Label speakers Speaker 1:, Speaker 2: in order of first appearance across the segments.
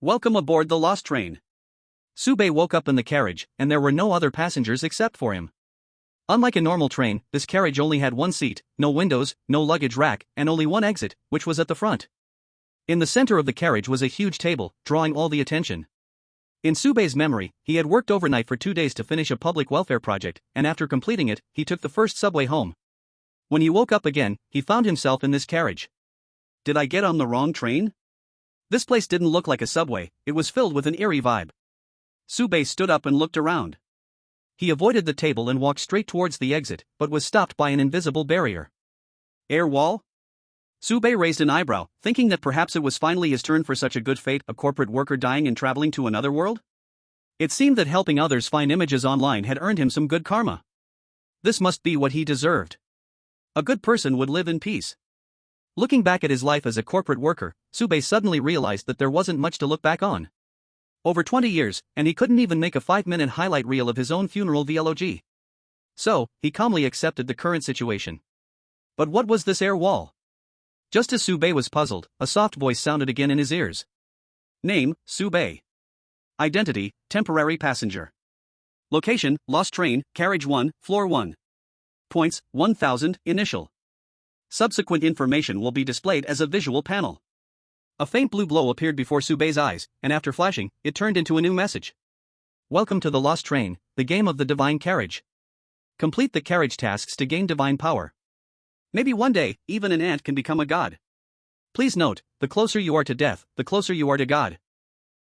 Speaker 1: Welcome aboard the lost train. Sube woke up in the carriage, and there were no other passengers except for him. Unlike a normal train, this carriage only had one seat, no windows, no luggage rack, and only one exit, which was at the front. In the center of the carriage was a huge table, drawing all the attention. In Sube's memory, he had worked overnight for 2 days to finish a public welfare project, and after completing it, he took the first subway home. When he woke up again, he found himself in this carriage. Did I get on the wrong train? This place didn't look like a subway, it was filled with an eerie vibe. Sube stood up and looked around. He avoided the table and walked straight towards the exit, but was stopped by an invisible barrier. Air wall? Sube raised an eyebrow, thinking that perhaps it was finally his turn for such a good fate, a corporate worker dying and traveling to another world? It seemed that helping others find images online had earned him some good karma. This must be what he deserved. A good person would live in peace. Looking back at his life as a corporate worker, Sube suddenly realized that there wasn't much to look back on. Over 20 years, and he couldn't even make a 5-minute highlight reel of his own funeral vlog. So, he calmly accepted the current situation. But what was this air wall? Just as Sube was puzzled, a soft voice sounded again in his ears. Name, Sube. Identity, temporary passenger. Location, lost train, carriage 1, floor 1. Points, 1000, initial. Subsequent information will be displayed as a visual panel. A faint blue glow appeared before Sube's eyes, and after flashing, it turned into a new message. Welcome to the Lost Train, the game of the divine carriage. Complete the carriage tasks to gain divine power. Maybe one day, even an ant can become a god. Please note, the closer you are to death, the closer you are to God.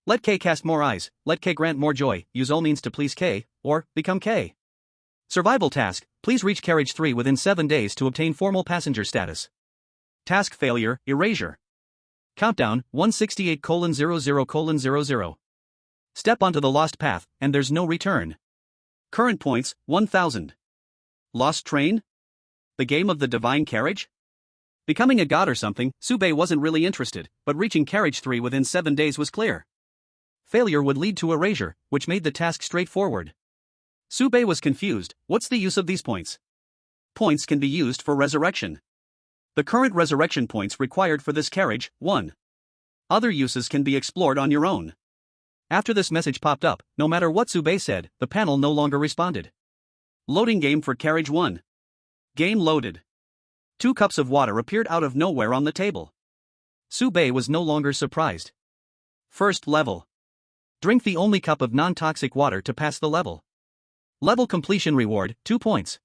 Speaker 1: Let K cast more eyes, let K grant more joy, use all means to please K, or become K. Survival task, please reach carriage 3 within 7 days to obtain formal passenger status. Task failure, erasure. Countdown, 168:00:00. Step onto the lost path, and there's no return. Current points, 1000. Lost train? The game of the divine carriage? Becoming a god or something, Sube wasn't really interested, but reaching carriage 3 within 7 days was clear. Failure would lead to erasure, which made the task straightforward. Sube was confused. What's the use of these points? Points can be used for resurrection. The current resurrection points required for this carriage, 1. Other uses can be explored on your own. After this message popped up, no matter what Sube said, the panel no longer responded. Loading game for carriage 1. Game loaded. 2 cups of water appeared out of nowhere on the table. Sube was no longer surprised. First level. Drink the only cup of non-toxic water to pass the level. Level completion reward, 2 points.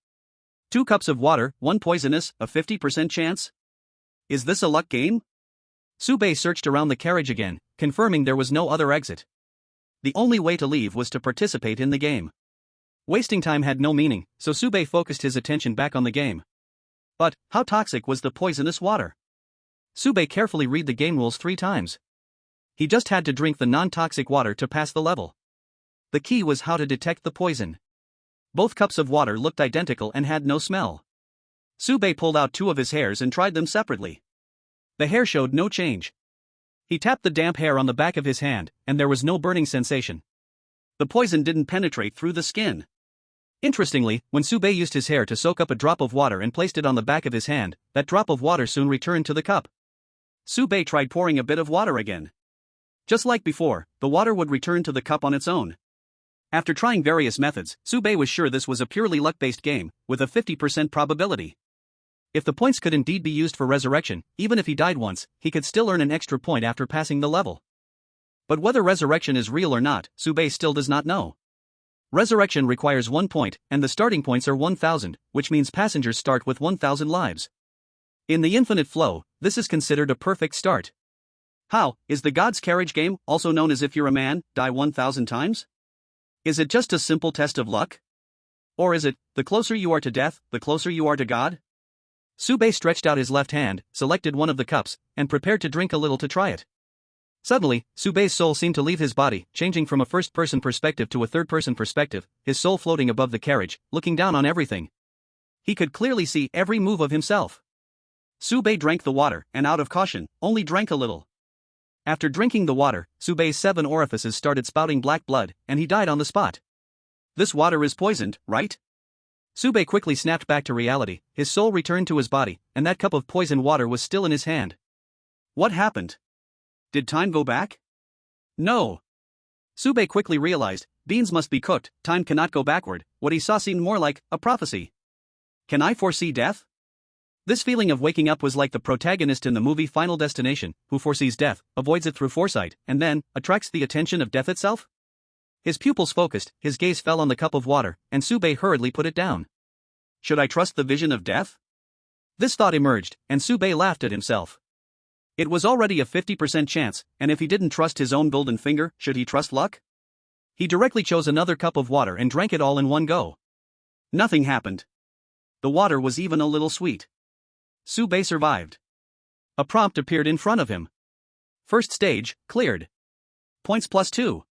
Speaker 1: 2 cups of water, 1 poisonous, a 50% chance? Is this a luck game? Sube searched around the carriage again, confirming there was no other exit. The only way to leave was to participate in the game. Wasting time had no meaning, so Sube focused his attention back on the game. But, how toxic was the poisonous water? Sube carefully read the game rules 3 times. He just had to drink the non-toxic water to pass the level. The key was how to detect the poison. Both cups of water looked identical and had no smell. Sube pulled out 2 of his hairs and tried them separately. The hair showed no change. He tapped the damp hair on the back of his hand, and there was no burning sensation. The poison didn't penetrate through the skin. Interestingly, when Sube used his hair to soak up a drop of water and placed it on the back of his hand, that drop of water soon returned to the cup. Sube tried pouring a bit of water again. Just like before, the water would return to the cup on its own. After trying various methods, Sube was sure this was a purely luck-based game, with a 50% probability. If the points could indeed be used for resurrection, even if he died once, he could still earn an extra point after passing the level. But whether resurrection is real or not, Sube still does not know. Resurrection requires 1 point, and the starting points are 1000, which means passengers start with 1000 lives. In the infinite flow, this is considered a perfect start. How, is the God's Carriage game, also known as if you're a man, die 1000 times? Is it just a simple test of luck? Or is it, the closer you are to death, the closer you are to God? Sube stretched out his left hand, selected one of the cups, and prepared to drink a little to try it. Suddenly, Sube's soul seemed to leave his body, changing from a first-person perspective to a third-person perspective, his soul floating above the carriage, looking down on everything. He could clearly see every move of himself. Sube drank the water, and out of caution, only drank a little. After drinking the water, Sube's 7 orifices started spouting black blood, and he died on the spot. This water is poisoned, right? Sube quickly snapped back to reality, his soul returned to his body, and that cup of poisoned water was still in his hand. What happened? Did time go back? No. Sube quickly realized, beans must be cooked, time cannot go backward. What he saw seemed more like a prophecy. Can I foresee death? This feeling of waking up was like the protagonist in the movie Final Destination, who foresees death, avoids it through foresight, and then attracts the attention of death itself. His pupils focused, his gaze fell on the cup of water, and Sube hurriedly put it down. Should I trust the vision of death? This thought emerged, and Sube laughed at himself. It was already a 50% chance, and if he didn't trust his own golden finger, should he trust luck? He directly chose another cup of water and drank it all in one go. Nothing happened. The water was even a little sweet. Sube survived. A prompt appeared in front of him. First stage, cleared. Points +2.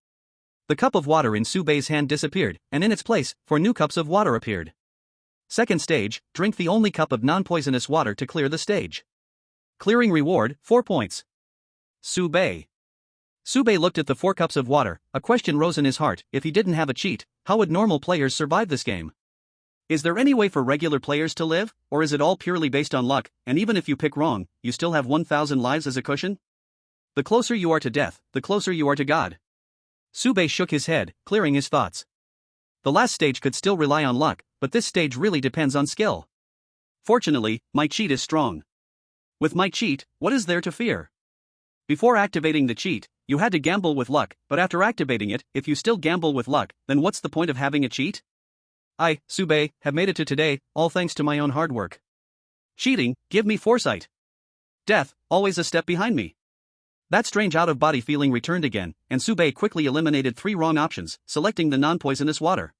Speaker 1: The cup of water in Sube's hand disappeared, and in its place, 4 new cups of water appeared. Second stage, drink the only cup of non-poisonous water to clear the stage. Clearing reward, 4 points. Sube. Sube looked at the 4 cups of water. A question rose in his heart: if he didn't have a cheat, how would normal players survive this game? Is there any way for regular players to live, or is it all purely based on luck, and even if you pick wrong, you still have 1,000 lives as a cushion? The closer you are to death, the closer you are to God. Sube shook his head, clearing his thoughts. The last stage could still rely on luck, but this stage really depends on skill. Fortunately, my cheat is strong. With my cheat, what is there to fear? Before activating the cheat, you had to gamble with luck, but after activating it, if you still gamble with luck, then what's the point of having a cheat? I, Sube, have made it to today, all thanks to my own hard work. Cheating, give me foresight. Death, always a step behind me. That strange out-of-body feeling returned again, and Sube quickly eliminated 3 wrong options, selecting the non-poisonous water.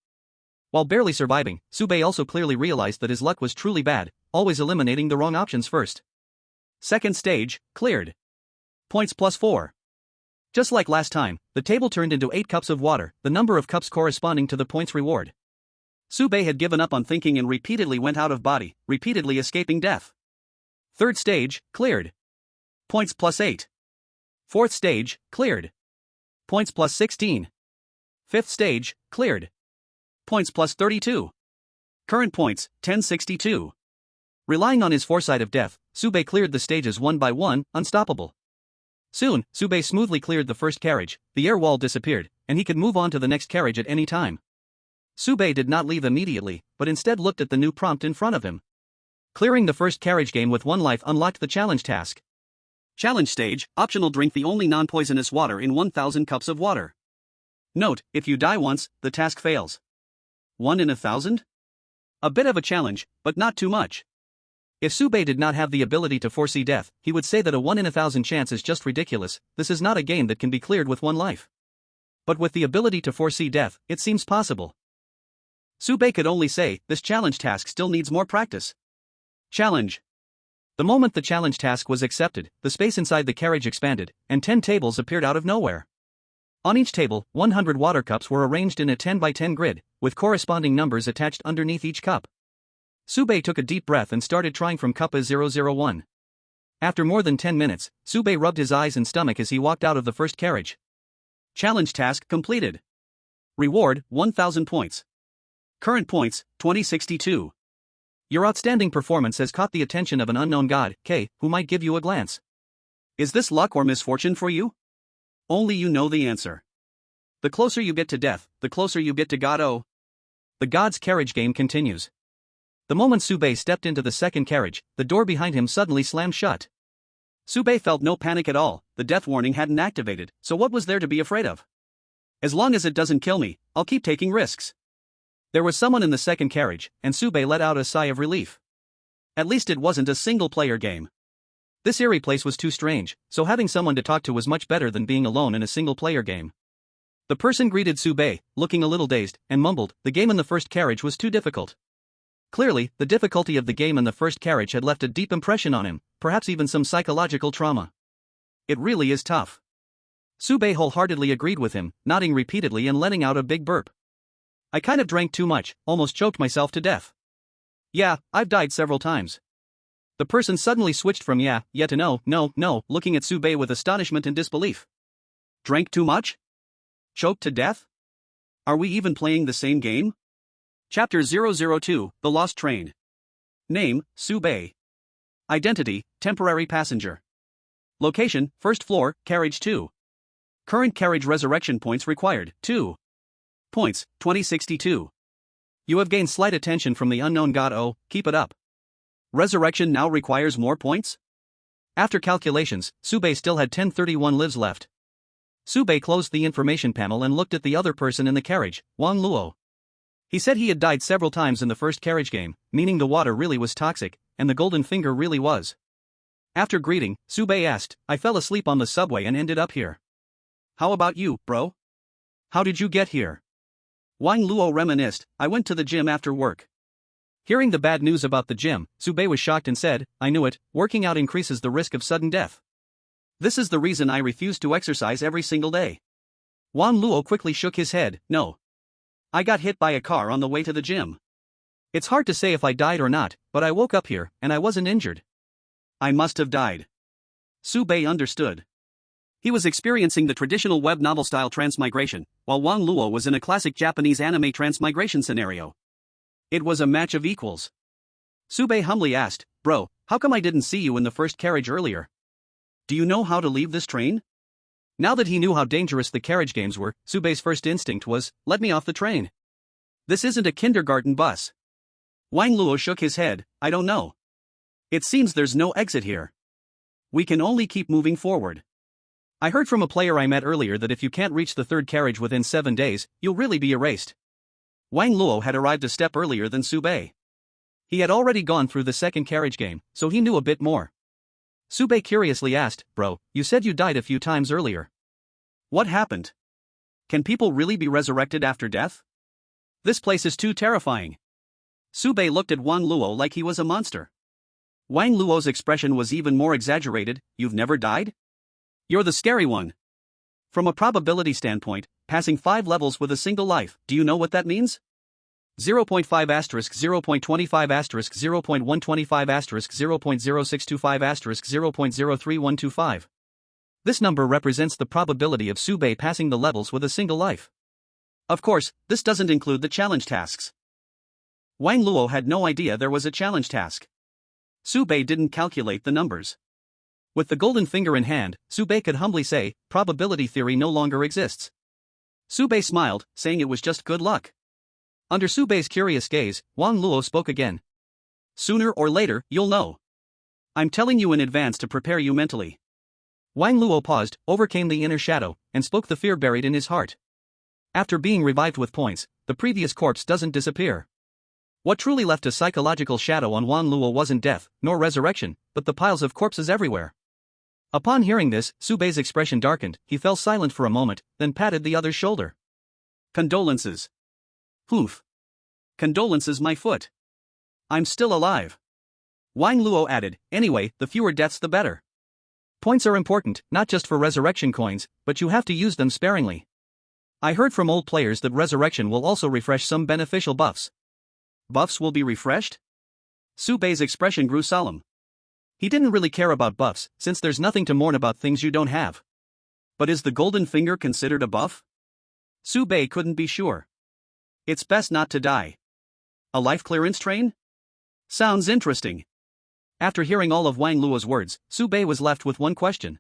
Speaker 1: While barely surviving, Sube also clearly realized that his luck was truly bad, always eliminating the wrong options first. Second stage, cleared. Points +4. Just like last time, the table turned into 8 cups of water, the number of cups corresponding to the points reward. Sube had given up on thinking and repeatedly went out of body, repeatedly escaping death. Third stage, cleared. Points +8. Fourth stage, cleared. Points +16. Fifth stage, cleared. Points +32. Current points, 1062. Relying on his foresight of death, Sube cleared the stages one by one, unstoppable. Soon, Sube smoothly cleared the first carriage, the air wall disappeared, and he could move on to the next carriage at any time. Sube did not leave immediately, but instead looked at the new prompt in front of him. Clearing the first carriage game with 1 life unlocked the challenge task. Challenge stage, optional: drink the only non-poisonous water in 1,000 cups of water. Note, if you die once, the task fails. 1 in 1,000? A bit of a challenge, but not too much. If Sube did not have the ability to foresee death, he would say that a 1 in 1,000 chance is just ridiculous. This is not a game that can be cleared with 1 life. But with the ability to foresee death, it seems possible. Sube could only say, this challenge task still needs more practice. Challenge. The moment the challenge task was accepted, the space inside the carriage expanded, and 10 tables appeared out of nowhere. On each table, 100 water cups were arranged in a 10 by 10 grid, with corresponding numbers attached underneath each cup. Sube took a deep breath and started trying from cup A001. After more than 10 minutes, Sube rubbed his eyes and stomach as he walked out of the first carriage. Challenge task completed. Reward, 1,000 points. Current points, 2062. Your outstanding performance has caught the attention of an unknown god, K, who might give you a glance. Is this luck or misfortune for you? Only you know the answer. The closer you get to death, the closer you get to God. Oh. The god's carriage game continues. The moment Sube stepped into the second carriage, the door behind him suddenly slammed shut. Sube felt no panic at all. The death warning hadn't activated, so what was there to be afraid of? As long as it doesn't kill me, I'll keep taking risks. There was someone in the second carriage, and Sube let out a sigh of relief. At least it wasn't a single-player game. This eerie place was too strange, so having someone to talk to was much better than being alone in a single-player game. The person greeted Sube, looking a little dazed, and mumbled, the game in the first carriage was too difficult. Clearly, the difficulty of the game in the first carriage had left a deep impression on him, perhaps even some psychological trauma. It really is tough. Sube wholeheartedly agreed with him, nodding repeatedly and letting out a big burp. I kind of drank too much, almost choked myself to death. Yeah, I've died several times. The person suddenly switched from yeah to no, looking at Sube with astonishment and disbelief. Drank too much? Choked to death? Are we even playing the same game? Chapter 002, The Lost Train. Name, Sube. Identity, temporary passenger. Location, first floor, carriage 2. Current carriage resurrection points required, 2 points, 2062. You have gained slight attention from the unknown god. Oh, keep it up. Resurrection now requires more points? After calculations, Sube still had 1031 lives left. Sube closed the information panel and looked at the other person in the carriage, Wang Luo. He said he had died several times in the first carriage game, meaning the water really was toxic, and the golden finger really was. After greeting, Sube asked, I fell asleep on the subway and ended up here. How about you, bro? How did you get here? Wang Luo reminisced, I went to the gym after work. Hearing the bad news about the gym, Sube was shocked and said, I knew it, working out increases the risk of sudden death. This is the reason I refuse to exercise every single day. Wang Luo quickly shook his head, no. I got hit by a car on the way to the gym. It's hard to say if I died or not, but I woke up here, and I wasn't injured. I must have died. Sube understood. He was experiencing the traditional web novel-style transmigration, while Wang Luo was in a classic Japanese anime transmigration scenario. It was a match of equals. Sube humbly asked, Bro, how come I didn't see you in the first carriage earlier? Do you know how to leave this train? Now that he knew how dangerous the carriage games were, Sube's first instinct was, let me off the train. This isn't a kindergarten bus. Wang Luo shook his head, I don't know. It seems there's no exit here. We can only keep moving forward. I heard from a player I met earlier that if you can't reach the third carriage within 7 days, you'll really be erased. Wang Luo had arrived a step earlier than Sube. He had already gone through the second carriage game, so he knew a bit more. Sube curiously asked, Bro, you said you died a few times earlier. What happened? Can people really be resurrected after death? This place is too terrifying. Sube looked at Wang Luo like he was a monster. Wang Luo's expression was even more exaggerated, you've never died? You're the scary one. From a probability standpoint, passing 5 levels with a single life, do you know what that means? 0.5 asterisk 0.25 asterisk 0.125 asterisk 0.0625 asterisk 0.03125. This number represents the probability of Sube passing the levels with a single life. Of course, this doesn't include the challenge tasks. Wang Luo had no idea there was a challenge task. Sube didn't calculate the numbers. With the golden finger in hand, Sube could humbly say, probability theory no longer exists. Sube smiled, saying it was just good luck. Under Sube's curious gaze, Wang Luo spoke again. Sooner or later, you'll know. I'm telling you in advance to prepare you mentally. Wang Luo paused, overcame the inner shadow, and spoke the fear buried in his heart. After being revived with points, the previous corpse doesn't disappear. What truly left a psychological shadow on Wang Luo wasn't death, nor resurrection, but the piles of corpses everywhere. Upon hearing this, Sube's expression darkened, he fell silent for a moment, then patted the other's shoulder. Condolences. Oof. Condolences my foot. I'm still alive. Wang Luo added, anyway, the fewer deaths the better. Points are important, not just for resurrection coins, but you have to use them sparingly. I heard from old players that resurrection will also refresh some beneficial buffs. Buffs will be refreshed? Sube's expression grew solemn. He didn't really care about buffs, since there's nothing to mourn about things you don't have. But is the golden finger considered a buff? Sube couldn't be sure. It's best not to die. A life clearance train? Sounds interesting. After hearing all of Wang Luo's words, Sube was left with one question.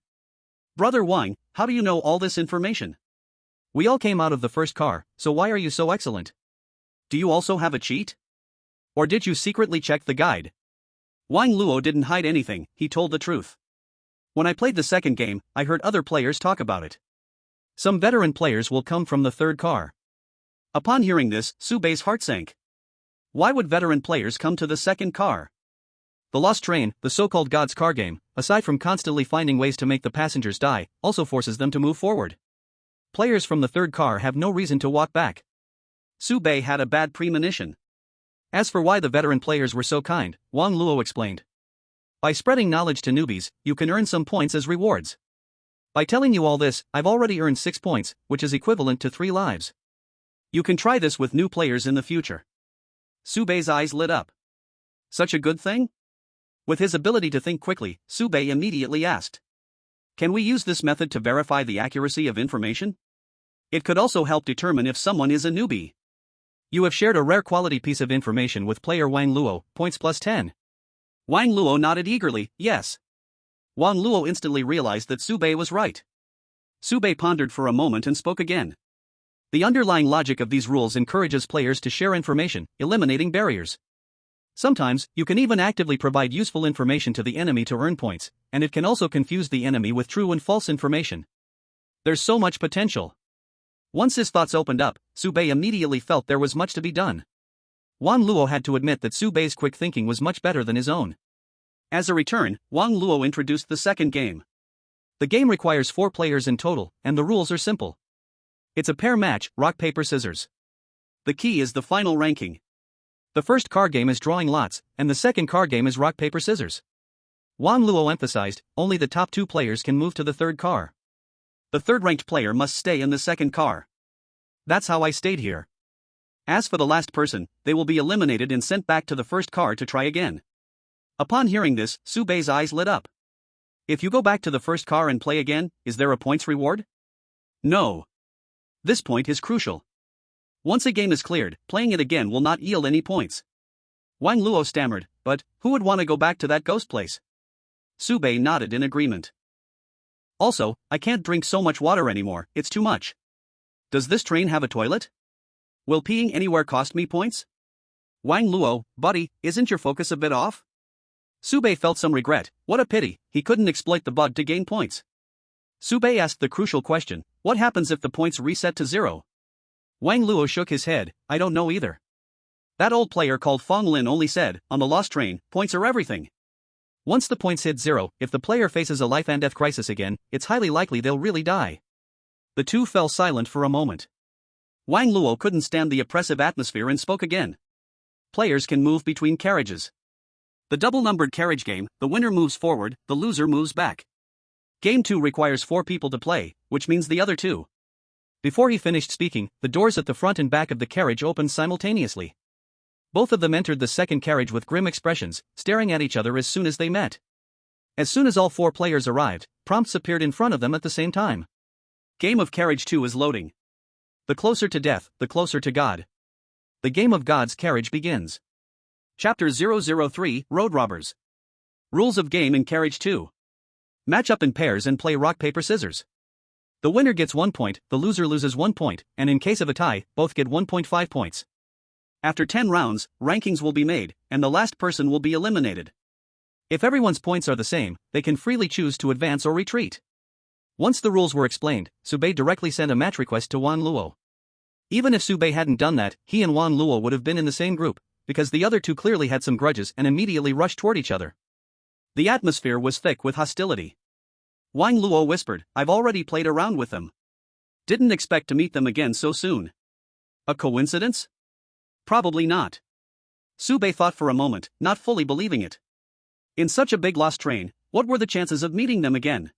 Speaker 1: Brother Wang, how do you know all this information? We all came out of the first car, so why are you so excellent? Do you also have a cheat? Or did you secretly check the guide? Wang Luo didn't hide anything, he told the truth. When I played the second game, I heard other players talk about it. Some veteran players will come from the third car. Upon hearing this, Sube's heart sank. Why would veteran players come to the second car? The Lost Train, the so-called God's car game, aside from constantly finding ways to make the passengers die, also forces them to move forward. Players from the third car have no reason to walk back. Sube had a bad premonition. As for why the veteran players were so kind, Wang Luo explained. By spreading knowledge to newbies, you can earn some points as rewards. By telling you all this, I've already earned 6 points, which is equivalent to 3 lives. You can try this with new players in the future. Sube's eyes lit up. Such a good thing? With his ability to think quickly, Sube immediately asked. Can we use this method to verify the accuracy of information? It could also help determine if someone is a newbie. You have shared a rare quality piece of information with player Wang Luo, points plus 10. Wang Luo nodded eagerly, yes. Wang Luo instantly realized that Sube was right. Su Bei pondered for a moment and spoke again. The underlying logic of these rules encourages players to share information, eliminating barriers. Sometimes, you can even actively provide useful information to the enemy to earn points, and it can also confuse the enemy with true and false information. There's so much potential. Once his thoughts opened up, Su Bei immediately felt there was much to be done. Wang Luo had to admit that Su Bei's quick thinking was much better than his own. As a return, Wang Luo introduced the second game. The game requires 4 players in total, and the rules are simple. It's a pair match, rock paper scissors. The key is the final ranking. The first card game is drawing lots, and the second card game is rock paper scissors. Wang Luo emphasized, only the top 2 players can move to the third car. The third ranked player must stay in the second car. That's how I stayed here. As for the last person, they will be eliminated and sent back to the first car to try again. Upon hearing this, Su Bei's eyes lit up. If you go back to the first car and play again, is there a points reward? No. This point is crucial. Once a game is cleared, playing it again will not yield any points. Wang Luo stammered, but who would want to go back to that ghost place? Su Bei nodded in agreement. Also, I can't drink so much water anymore, it's too much. Does this train have a toilet? Will peeing anywhere cost me points? Wang Luo, buddy, isn't your focus a bit off? Su Bei felt some regret. What a pity, he couldn't exploit the bug to gain points. Su Bei asked the crucial question, what happens if the points reset to 0? Wang Luo shook his head, I don't know either. That old player called Fong Lin only said, on the lost train, points are everything. Once the points hit 0, if the player faces a life and death crisis again, it's highly likely they'll really die. The two fell silent for a moment. Wang Luo couldn't stand the oppressive atmosphere and spoke again. Players can move between carriages. The double-numbered carriage game, the winner moves forward, the loser moves back. Game 2 requires 4 people to play, which means the other 2. Before he finished speaking, the doors at the front and back of the carriage opened simultaneously. Both of them entered the second carriage with grim expressions, staring at each other as soon as they met. As soon as all 4 players arrived, prompts appeared in front of them at the same time. Game of Carriage 2 is loading. The closer to death, the closer to God. The game of God's carriage begins. Chapter 003, Road Robbers. Rules of game in Carriage 2. Match up in pairs and play rock paper scissors. The winner gets 1 point, the loser loses 1 point, and in case of a tie, both get 1.5 points. After 10 rounds, rankings will be made, and the last person will be eliminated. If everyone's points are the same, they can freely choose to advance or retreat. Once the rules were explained, Su Bei directly sent a match request to Wang Luo. Even if Su Bei hadn't done that, he and Wang Luo would have been in the same group, because the other 2 clearly had some grudges and immediately rushed toward each other. The atmosphere was thick with hostility. Wang Luo whispered, I've already played around with them. Didn't expect to meet them again so soon. A coincidence? Probably not. Su Bei thought for a moment, not fully believing it. In such a big lost train, what were the chances of meeting them again?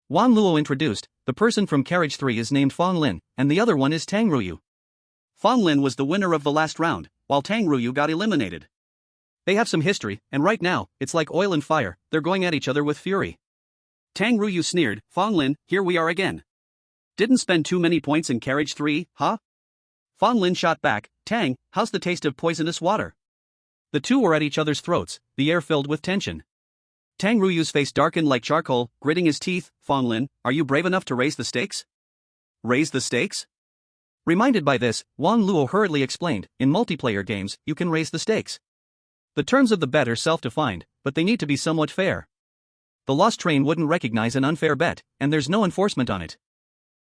Speaker 1: Wang Luo introduced, the person from Carriage 3 is named Fong Lin, and the other one is Tang Ruyu. Fong Lin was the winner of the last round, while Tang Ruyu got eliminated. They have some history, and right now, it's like oil and fire, they're going at each other with fury. Tang Ruyu sneered, Fong Lin, here we are again. Didn't spend too many points in Carriage 3, huh? Fong Lin shot back, Tang, how's the taste of poisonous water? The two were at each other's throats, the air filled with tension. Tang Ruyu's face darkened like charcoal, gritting his teeth, Fong Lin, are you brave enough to raise the stakes? Raise the stakes? Reminded by this, Wang Luo hurriedly explained, in multiplayer games, you can raise the stakes. The terms of the bet are self-defined, but they need to be somewhat fair. The lost train wouldn't recognize an unfair bet, and there's no enforcement on it.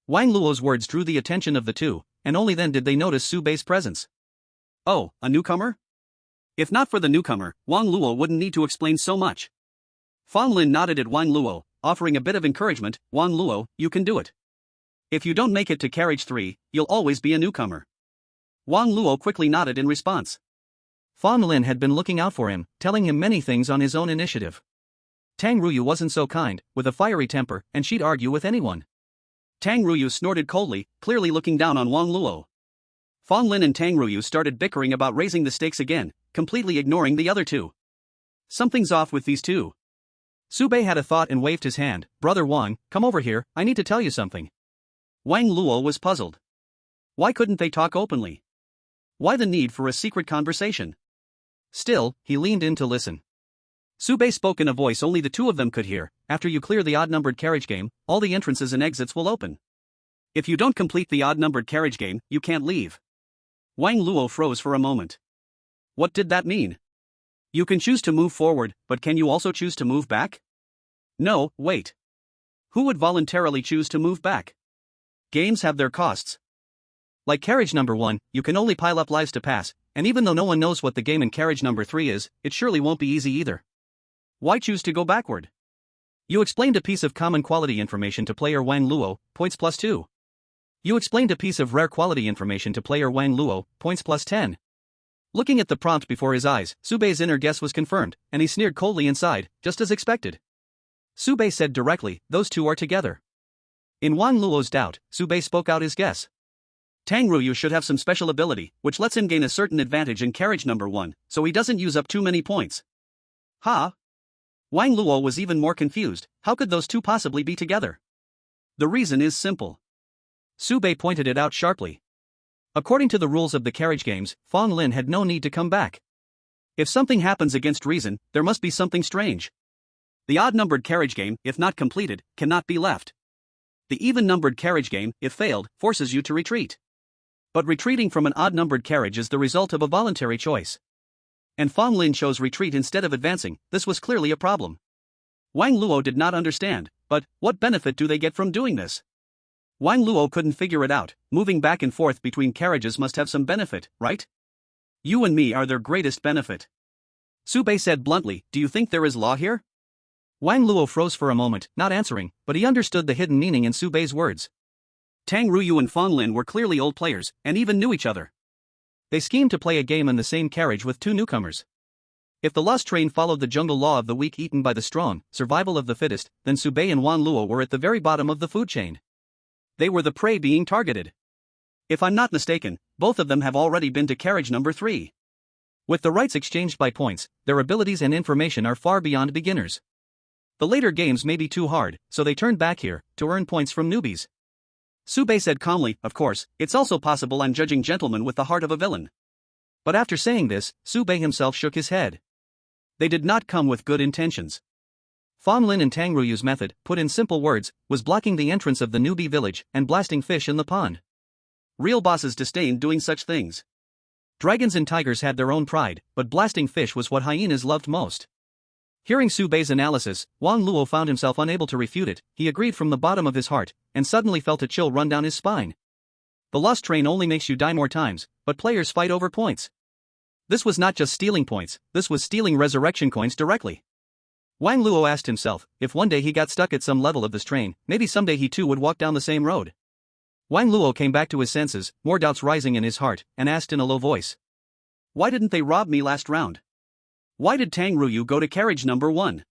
Speaker 1: Wang Luo's words drew the attention of the two, and only then did they notice Su Bei's presence. Oh, a newcomer? If not for the newcomer, Wang Luo wouldn't need to explain so much. Fong Lin nodded at Wang Luo, offering a bit of encouragement, Wang Luo, you can do it. If you don't make it to Carriage 3, you'll always be a newcomer. Wang Luo quickly nodded in response. Fong Lin had been looking out for him, telling him many things on his own initiative. Tang Ruyu wasn't so kind, with a fiery temper, and she'd argue with anyone. Tang Ruyu snorted coldly, clearly looking down on Wang Luo. Fong Lin and Tang Ruyu started bickering about raising the stakes again, completely ignoring the other two. Something's off with these two. Su Bei had a thought and waved his hand, Brother Wang, come over here, I need to tell you something. Wang Luo was puzzled. Why couldn't they talk openly? Why the need for a secret conversation? Still, he leaned in to listen. Sube spoke in a voice only the two of them could hear. After you clear the odd-numbered carriage game, all the entrances and exits will open. If you don't complete the odd-numbered carriage game, you can't leave. Wang Luo froze for a moment. What did that mean? You can choose to move forward, but can you also choose to move back? No, wait. Who would voluntarily choose to move back? Games have their costs. Like carriage number 1, you can only pile up lives to pass, and even though no one knows what the game in carriage number 3 is, it surely won't be easy either. Why choose to go backward? You explained a piece of common quality information to player Wang Luo, points +2. You explained a piece of rare quality information to player Wang Luo, points +10. Looking at the prompt before his eyes, Sube's inner guess was confirmed, and he sneered coldly inside, just as expected. Sube said directly, those two are together. In Wang Luo's doubt, Sube spoke out his guess. Tang Ruyu should have some special ability, which lets him gain a certain advantage in carriage number 1, so he doesn't use up too many points. Ha! Wang Luo was even more confused. How could those two possibly be together? The reason is simple. Sube pointed it out sharply. According to the rules of the carriage games, Fong Lin had no need to come back. If something happens against reason, there must be something strange. The odd-numbered carriage game, if not completed, cannot be left. The even-numbered carriage game, if failed, forces you to retreat. But retreating from an odd-numbered carriage is the result of a voluntary choice. And Fong Lin chose retreat instead of advancing. This was clearly a problem. Wang Luo did not understand, but what benefit do they get from doing this? Wang Luo couldn't figure it out. Moving back and forth between carriages must have some benefit, right? You and me are their greatest benefit. Sube said bluntly, do you think there is law here? Wang Luo froze for a moment, not answering, but he understood the hidden meaning in Sube's words. Tang Ruyu and Fong Lin were clearly old players, and even knew each other. They schemed to play a game in the same carriage with two newcomers. If the lost train followed the jungle law of the weak eaten by the strong, survival of the fittest, then Sube and Wang Luo were at the very bottom of the food chain. They were the prey being targeted. If I'm not mistaken, both of them have already been to carriage number 3. With the rights exchanged by points, their abilities and information are far beyond beginners. The later games may be too hard, so they turned back here, to earn points from newbies. Sube said calmly, of course, it's also possible I'm judging gentlemen with the heart of a villain. But after saying this, Sube himself shook his head. They did not come with good intentions. Fong Lin and Tang Ruyu's method, put in simple words, was blocking the entrance of the newbie village and blasting fish in the pond. Real bosses disdained doing such things. Dragons and tigers had their own pride, but blasting fish was what hyenas loved most. Hearing Sube's analysis, Wang Luo found himself unable to refute it. He agreed from the bottom of his heart, and suddenly felt a chill run down his spine. The lost train only makes you die more times, but players fight over points. This was not just stealing points, this was stealing resurrection coins directly. Wang Luo asked himself, if one day he got stuck at some level of this train, maybe someday he too would walk down the same road. Wang Luo came back to his senses, more doubts rising in his heart, and asked in a low voice. Why didn't they rob me last round? Why did Tang Ruyu go to carriage number 1?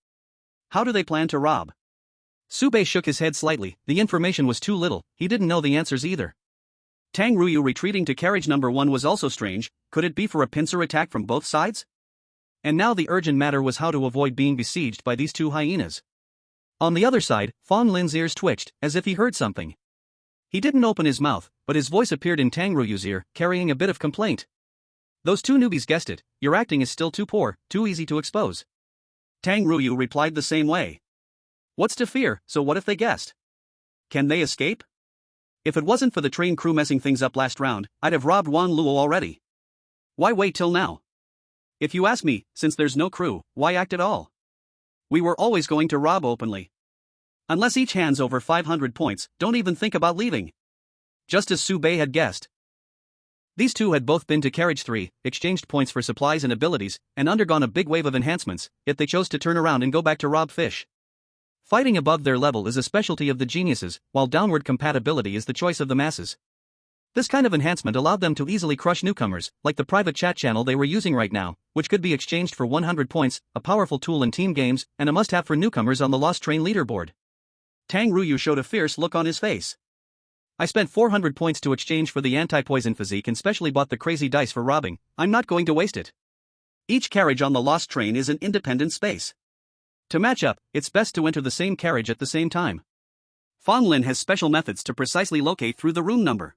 Speaker 1: How do they plan to rob? Sube shook his head slightly. The information was too little, he didn't know the answers either. Tang Ruyu retreating to carriage number 1 was also strange. Could it be for a pincer attack from both sides? And now the urgent matter was how to avoid being besieged by these two hyenas. On the other side, Fong Lin's ears twitched, as if he heard something. He didn't open his mouth, but his voice appeared in Tang Ruyu's ear, carrying a bit of complaint. Those two newbies guessed it. Your acting is still too poor, too easy to expose. Tang Ruyu replied the same way. What's to fear, so what if they guessed? Can they escape? If it wasn't for the train crew messing things up last round, I'd have robbed Wang Luo already. Why wait till now? If you ask me, since there's no crew, why act at all? We were always going to rob openly. Unless each hands over 500 points, don't even think about leaving. Just as Sube had guessed. These two had both been to carriage 3, exchanged points for supplies and abilities, and undergone a big wave of enhancements, yet they chose to turn around and go back to rob fish. Fighting above their level is a specialty of the geniuses, while downward compatibility is the choice of the masses. This kind of enhancement allowed them to easily crush newcomers, like the private chat channel they were using right now, which could be exchanged for 100 points, a powerful tool in team games, and a must-have for newcomers on the Lost Train leaderboard. Tang Ruyu showed a fierce look on his face. I spent 400 points to exchange for the anti-poison physique and specially bought the crazy dice for robbing. I'm not going to waste it. Each carriage on the Lost Train is an independent space. To match up, it's best to enter the same carriage at the same time. Fong Lin has special methods to precisely locate through the room number.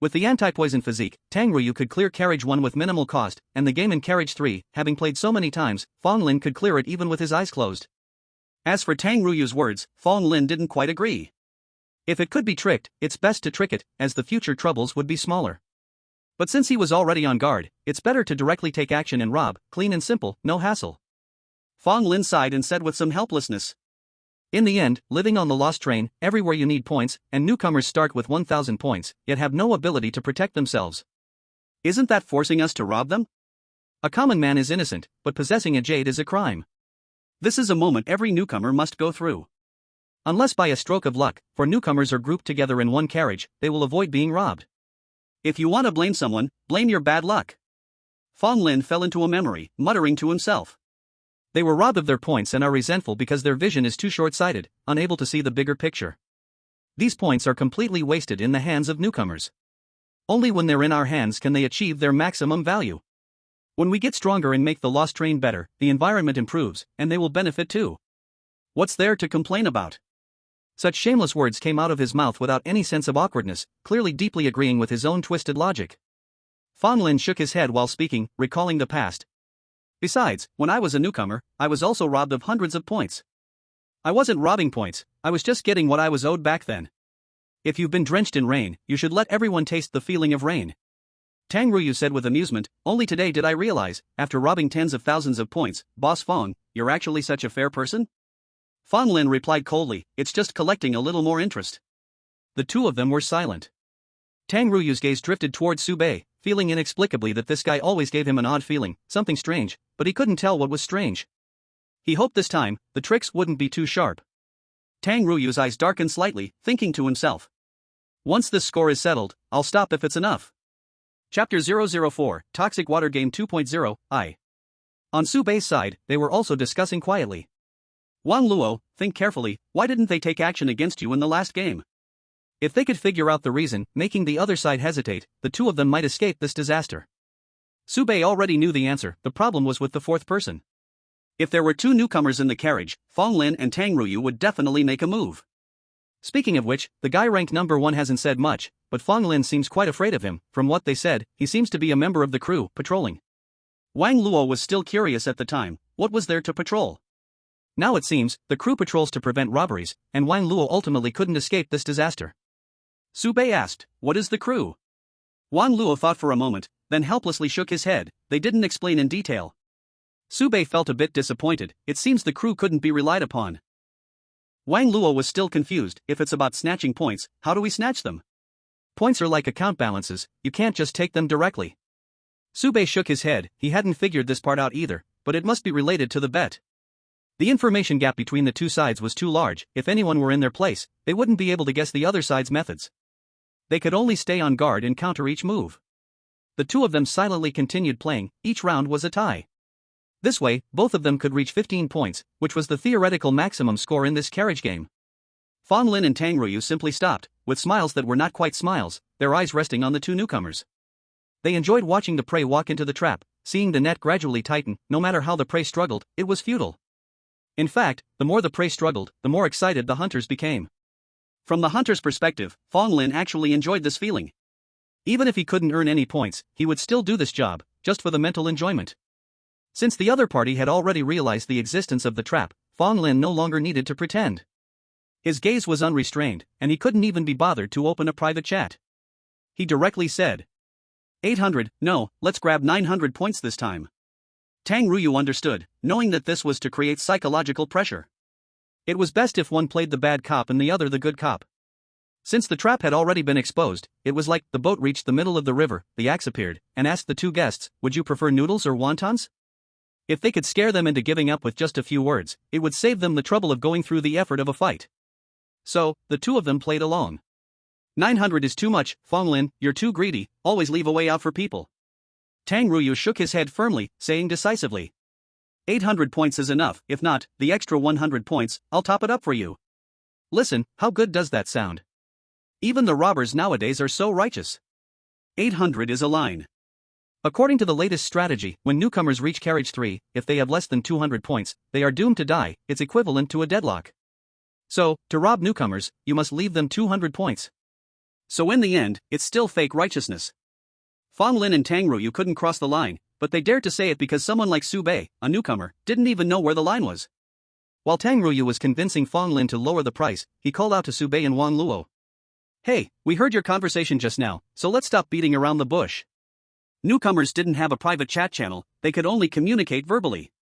Speaker 1: With the anti-poison physique, Tang Ruyu could clear carriage 1 with minimal cost, and the game in carriage 3, having played so many times, Fong Lin could clear it even with his eyes closed. As for Tang Ruyu's words, Fong Lin didn't quite agree. If it could be tricked, it's best to trick it, as the future troubles would be smaller. But since he was already on guard, it's better to directly take action and rob, clean and simple, no hassle. Fong Lin sighed and said with some helplessness. In the end, living on the lost train, everywhere you need points, and newcomers start with 1,000 points, yet have no ability to protect themselves. Isn't that forcing us to rob them? A common man is innocent, but possessing a jade is a crime. This is a moment every newcomer must go through. Unless by a stroke of luck, for newcomers are grouped together in one carriage, they will avoid being robbed. If you want to blame someone, blame your bad luck. Fong Lin fell into a memory, muttering to himself. They were robbed of their points and are resentful because their vision is too short-sighted, unable to see the bigger picture. These points are completely wasted in the hands of newcomers. Only when they're in our hands can they achieve their maximum value. When we get stronger and make the lost train better, the environment improves, and they will benefit too. What's there to complain about? Such shameless words came out of his mouth without any sense of awkwardness, clearly deeply agreeing with his own twisted logic. Fong Lin shook his head while speaking, recalling the past. Besides, when I was a newcomer, I was also robbed of hundreds of points. I wasn't robbing points, I was just getting what I was owed back then. If you've been drenched in rain, you should let everyone taste the feeling of rain. Tang Ruyu said with amusement, only today did I realize, after robbing tens of thousands of points, Boss Fong, you're actually such a fair person? Fong Lin replied coldly, it's just collecting a little more interest. The two of them were silent. Tang Ruyu's gaze drifted towards Su Baiye, feeling inexplicably that this guy always gave him an odd feeling, something strange, but he couldn't tell what was strange. He hoped this time, the tricks wouldn't be too sharp. Tang Ruyu's eyes darkened slightly, thinking to himself. Once this score is settled, I'll stop if it's enough. Chapter 004, Toxic Water Game 2.0, I. On Su Baiye's side, they were also discussing quietly. Wang Luo, think carefully, why didn't they take action against you in the last game? If they could figure out the reason, making the other side hesitate, the two of them might escape this disaster. Su Baiye already knew the answer, the problem was with the fourth person. If there were two newcomers in the carriage, Fong Lin and Tang Ruyu would definitely make a move. Speaking of which, the guy ranked number 1 hasn't said much, but Fong Lin seems quite afraid of him. From what they said, he seems to be a member of the crew, patrolling. Wang Luo was still curious at the time, what was there to patrol? Now it seems, the crew patrols to prevent robberies, and Wang Luo ultimately couldn't escape this disaster. Su Baiye asked, what is the crew? Wang Luo thought for a moment, then helplessly shook his head, they didn't explain in detail. Su Baiye felt a bit disappointed, it seems the crew couldn't be relied upon. Wang Luo was still confused, if it's about snatching points, how do we snatch them? Points are like account balances, you can't just take them directly. Su Baiye shook his head, he hadn't figured this part out either, but it must be related to the bet. The information gap between the two sides was too large, if anyone were in their place, they wouldn't be able to guess the other side's methods. They could only stay on guard and counter each move. The two of them silently continued playing, each round was a tie. This way, both of them could reach 15 points, which was the theoretical maximum score in this carriage game. Fong Lin and Tang Ruyu simply stopped, with smiles that were not quite smiles, their eyes resting on the two newcomers. They enjoyed watching the prey walk into the trap, seeing the net gradually tighten, no matter how the prey struggled, it was futile. In fact, the more the prey struggled, the more excited the hunters became. From the hunter's perspective, Fong Lin actually enjoyed this feeling. Even if he couldn't earn any points, he would still do this job, just for the mental enjoyment. Since the other party had already realized the existence of the trap, Fong Lin no longer needed to pretend. His gaze was unrestrained, and he couldn't even be bothered to open a private chat. He directly said, 800, no, let's grab 900 points this time. Tang Ruyu understood, knowing that this was to create psychological pressure. It was best if one played the bad cop and the other the good cop. Since the trap had already been exposed, it was like the boat reached the middle of the river, the axe appeared, and asked the two guests, would you prefer noodles or wontons? If they could scare them into giving up with just a few words, it would save them the trouble of going through the effort of a fight. So, the two of them played along. 900 is too much, Fong Lin, you're too greedy, always leave a way out for people. Tang Ruyu shook his head firmly, saying decisively, 800 points is enough, if not, the extra 100 points, I'll top it up for you. Listen, how good does that sound? Even the robbers nowadays are so righteous. 800 is a line. According to the latest strategy, when newcomers reach Carriage 3, if they have less than 200 points, they are doomed to die, it's equivalent to a deadlock. So, to rob newcomers, you must leave them 200 points. So in the end, it's still fake righteousness. Fong Lin and Tang Ruyu couldn't cross the line, but they dared to say it because someone like Su Bei, a newcomer, didn't even know where the line was. While Tang Ruyu was convincing Fong Lin to lower the price, he called out to Su Bei and Wang Luo. "Hey, we heard your conversation just now, so let's stop beating around the bush." Newcomers didn't have a private chat channel, they could only communicate verbally.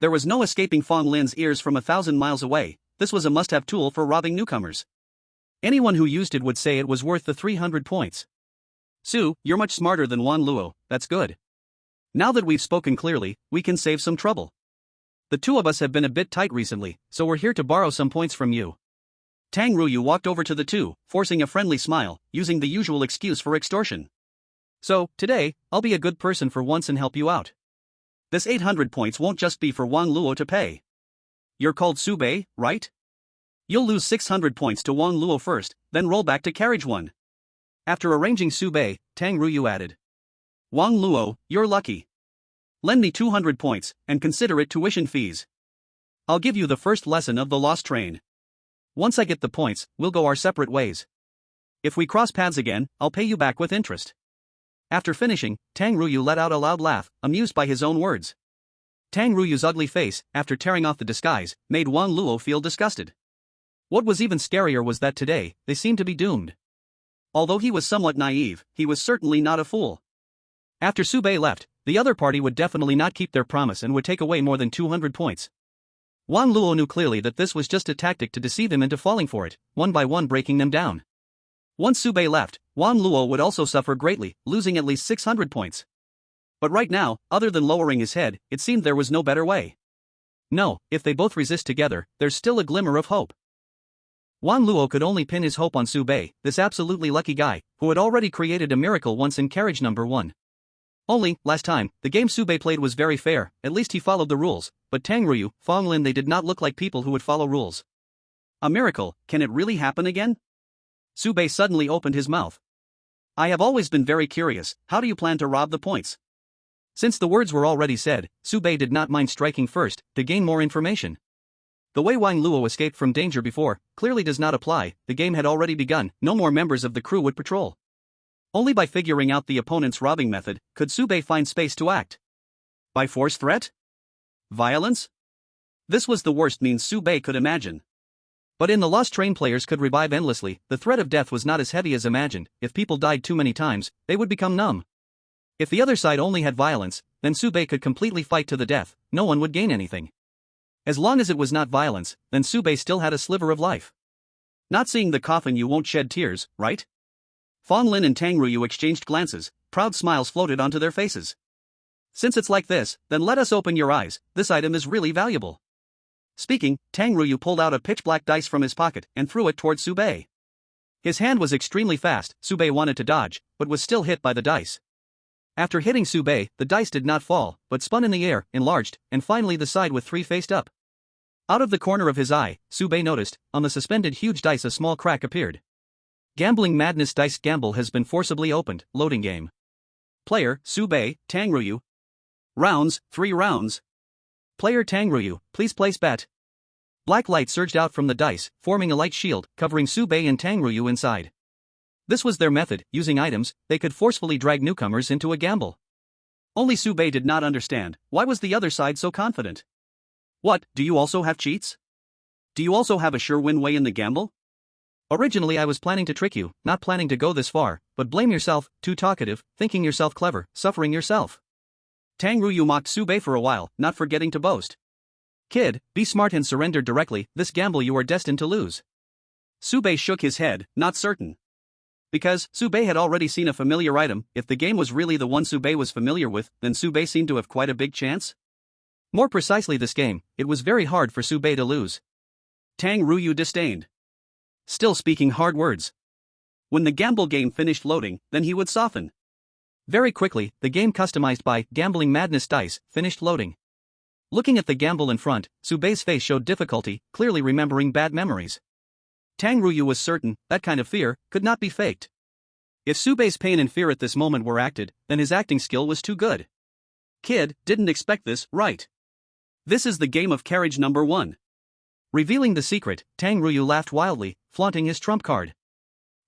Speaker 1: There was no escaping Fong Lin's ears from 1,000 miles away. This was a must-have tool for robbing newcomers. Anyone who used it would say it was worth the 300 points. "Su, you're much smarter than Wang Luo, that's good. Now that we've spoken clearly, we can save some trouble. The two of us have been a bit tight recently, so we're here to borrow some points from you." Tang Ruyu walked over to the two, forcing a friendly smile, using the usual excuse for extortion. "So, today, I'll be a good person for once and help you out. This 800 points won't just be for Wang Luo to pay. You're called Su Bei, right? You'll lose 600 points to Wang Luo first, then roll back to carriage 1. After arranging Su Bei, Tang Ruyu added. "Wang Luo, you're lucky. Lend me 200 points, and consider it tuition fees. I'll give you the first lesson of the lost train. Once I get the points, we'll go our separate ways. If we cross paths again, I'll pay you back with interest." After finishing, Tang Ruyu let out a loud laugh, amused by his own words. Tang Ruyu's ugly face, after tearing off the disguise, made Wang Luo feel disgusted. What was even scarier was that today, they seemed to be doomed. Although he was somewhat naive, he was certainly not a fool. After Su Bei left, the other party would definitely not keep their promise and would take away more than 200 points. Wang Luo knew clearly that this was just a tactic to deceive him into falling for it, one by one breaking them down. Once Su Bei left, Wang Luo would also suffer greatly, losing at least 600 points. But right now, other than lowering his head, it seemed there was no better way. No, if they both resist together, there's still a glimmer of hope. Wang Luo could only pin his hope on Su Bei, this absolutely lucky guy, who had already created a miracle once in carriage number 1. Only, last time, the game Su Bei played was very fair, at least he followed the rules, but Tang Ruyu, Fong Lin, they did not look like people who would follow rules. A miracle, can it really happen again? Su Bei suddenly opened his mouth. "I have always been very curious, how do you plan to rob the points?" Since the words were already said, Su Bei did not mind striking first, to gain more information. The way Wang Luo escaped from danger before, clearly does not apply, the game had already begun, no more members of the crew would patrol. Only by figuring out the opponent's robbing method, could Su Bei find space to act. By force threat? Violence? This was the worst means Su Bei could imagine. But in the Lost Train players could revive endlessly, the threat of death was not as heavy as imagined, if people died too many times, they would become numb. If the other side only had violence, then Su Bei could completely fight to the death, no one would gain anything. As long as it was not violence, then Su Bei still had a sliver of life. Not seeing the coffin you won't shed tears, right? Fong Lin and Tang Ruyu exchanged glances, proud smiles floated onto their faces. Since it's like this, then let us open your eyes, this item is really valuable. Speaking, Tang Ruyu pulled out a pitch-black dice from his pocket and threw it towards Su Bei. His hand was extremely fast, Su Bei wanted to dodge, but was still hit by the dice. After hitting Su Bei, the dice did not fall, but spun in the air, enlarged, and finally the side with 3 faced up. Out of the corner of his eye, Su Bei noticed, on the suspended huge dice a small crack appeared. Gambling Madness Dice Gamble has been forcibly opened, loading game. Player, Su Bei, Tang Ruyu. Rounds, 3 rounds. Player Tang Ruyu, please place bet. Black light surged out from the dice, forming a light shield, covering Su Bei and Tang Ruyu inside. This was their method, using items, they could forcefully drag newcomers into a gamble. Only Su Bei did not understand, why was the other side so confident? What, do you also have cheats? Do you also have a sure win way in the gamble? Originally I was planning to trick you, not planning to go this far, but blame yourself, too talkative, thinking yourself clever, suffering yourself. Tang Ruyu mocked Su Bei for a while, not forgetting to boast. Kid, be smart and surrender directly, this gamble you are destined to lose. Su Bei shook his head, not certain. Because, Su Bei had already seen a familiar item, if the game was really the one Su Bei was familiar with, then Su Bei seemed to have quite a big chance. More precisely this game, it was very hard for Su Bei to lose. Tang Ruyu disdained. Still speaking hard words. When the gamble game finished loading, then he would soften. Very quickly, the game customized by Gambling Madness Dice finished loading. Looking at the gamble in front, Su Bei's face showed difficulty, clearly remembering bad memories. Tang Ruyu was certain that kind of fear could not be faked. If Su Bei's pain and fear at this moment were acted, then his acting skill was too good. Kid, didn't expect this, right? This is the game of carriage number 1. Revealing the secret, Tang Ruyu laughed wildly, flaunting his trump card.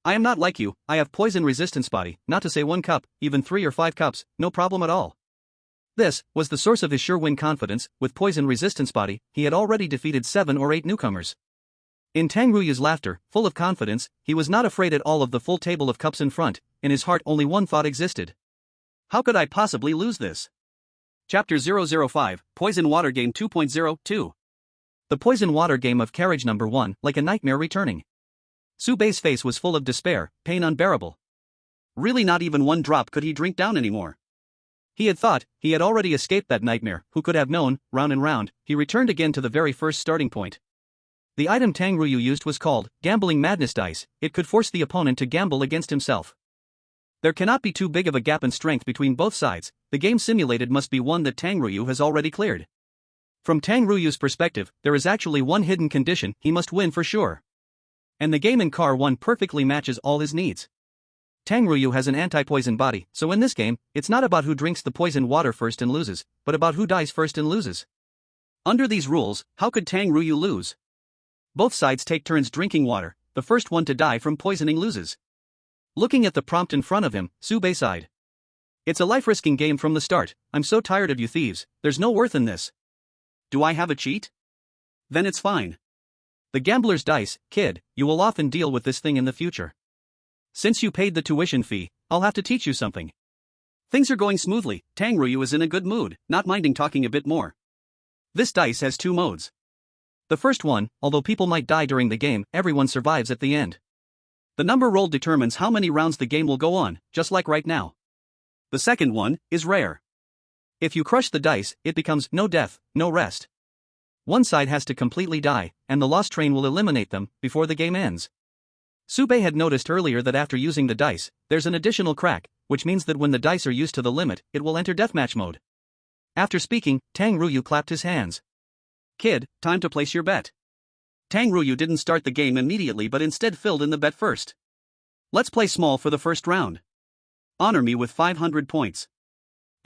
Speaker 1: I am not like you, I have poison resistance body, not to say 1 cup, even 3 or 5 cups, no problem at all. This was the source of his sure win confidence. With poison resistance body, he had already defeated 7 or 8 newcomers. In Tang Ruyu's laughter, full of confidence, he was not afraid at all of the full table of cups in front. In his heart only one thought existed. How could I possibly lose this? Chapter 005, Poison Water Game 2.02. The Poison Water Game of Carriage Number 1, like a nightmare returning. Su Baiye's face was full of despair, pain unbearable. Really not even 1 drop could he drink down anymore. He had thought he had already escaped that nightmare, who could have known. Round and round, he returned again to the very first starting point. The item Tang Ruyu used was called Gambling Madness Dice. It could force the opponent to gamble against himself. There cannot be too big of a gap in strength between both sides. The game simulated must be one that Tang Ruyu has already cleared. From Tang Ruyu's perspective, there is actually one hidden condition: he must win for sure. And the game in Car 1 perfectly matches all his needs. Tang Ruyu has an anti-poison body, so in this game, it's not about who drinks the poison water first and loses, but about who dies first and loses. Under these rules, how could Tang Ruyu lose? Both sides take turns drinking water. The first one to die from poisoning loses. Looking at the prompt in front of him, Su Baiye sighed. It's a life-risking game from the start. I'm so tired of you thieves, there's no worth in this. Do I have a cheat? Then it's fine. The gambler's dice, kid, you will often deal with this thing in the future. Since you paid the tuition fee, I'll have to teach you something. Things are going smoothly. Tang Ruyu is in a good mood, not minding talking a bit more. This dice has 2 modes. The first one, although people might die during the game, everyone survives at the end. The number rolled determines how many rounds the game will go on, just like right now. The second one is rare. If you crush the dice, it becomes no death, no rest. One side has to completely die, and the lost train will eliminate them before the game ends. Su Baiye had noticed earlier that after using the dice, there's an additional crack, which means that when the dice are used to the limit, it will enter deathmatch mode. After speaking, Tang Ruyu clapped his hands. Kid, time to place your bet. Tang Ruyu didn't start the game immediately but instead filled in the bet first. Let's play small for the first round. Honor me with 500 points.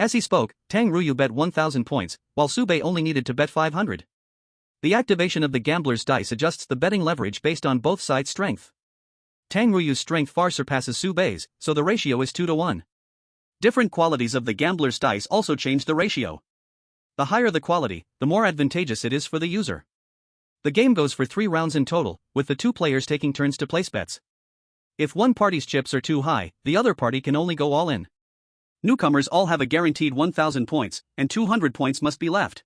Speaker 1: As he spoke, Tang Ruyu bet 1,000 points, while Su Baiye only needed to bet 500. The activation of the gambler's dice adjusts the betting leverage based on both sides' strength. Tang Ruyu's strength far surpasses Su Baiye's, so the ratio is 2 to 1. Different qualities of the gambler's dice also change the ratio. The higher the quality, the more advantageous it is for the user. The game goes for 3 rounds in total, with the 2 players taking turns to place bets. If one party's chips are too high, the other party can only go all in. Newcomers all have a guaranteed 1,000 points, and 200 points must be left.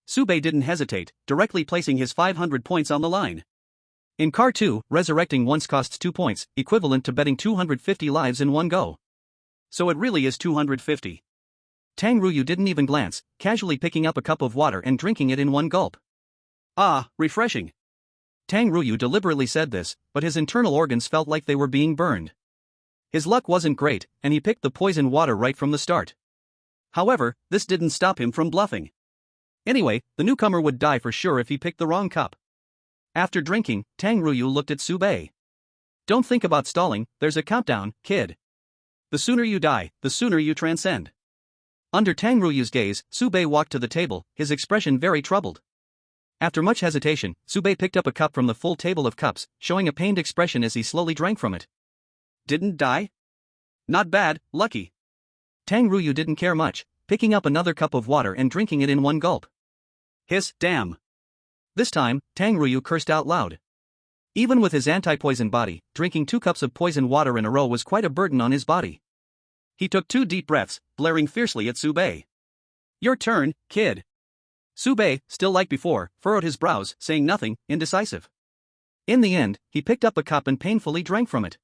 Speaker 1: Su Baiye didn't hesitate, directly placing his 500 points on the line. In Car 2, resurrecting once costs 2 points, equivalent to betting 250 lives in one go. So it really is 250. Tang Ruyu didn't even glance, casually picking up a cup of water and drinking it in one gulp. Ah, refreshing. Tang Ruyu deliberately said this, but his internal organs felt like they were being burned. His luck wasn't great, and he picked the poison water right from the start. However, this didn't stop him from bluffing. Anyway, the newcomer would die for sure if he picked the wrong cup. After drinking, Tang Ruyu looked at Su Baiye. Don't think about stalling, there's a countdown, kid. The sooner you die, the sooner you transcend. Under Tang Ruyu's gaze, Su Baiye walked to the table, his expression very troubled. After much hesitation, Su Baiye picked up a cup from the full table of cups, showing a pained expression as he slowly drank from it. Didn't die? Not bad, lucky. Tang Ruyu didn't care much, picking up another cup of water and drinking it in one gulp. Hiss, damn. This time, Tang Ruyu cursed out loud. Even with his anti-poison body, drinking 2 cups of poison water in a row was quite a burden on his body. He took 2 deep breaths, glaring fiercely at Su Baiye. Your turn, kid. Su Baiye, still like before, furrowed his brows, saying nothing, indecisive. In the end, he picked up a cup and painfully drank from it.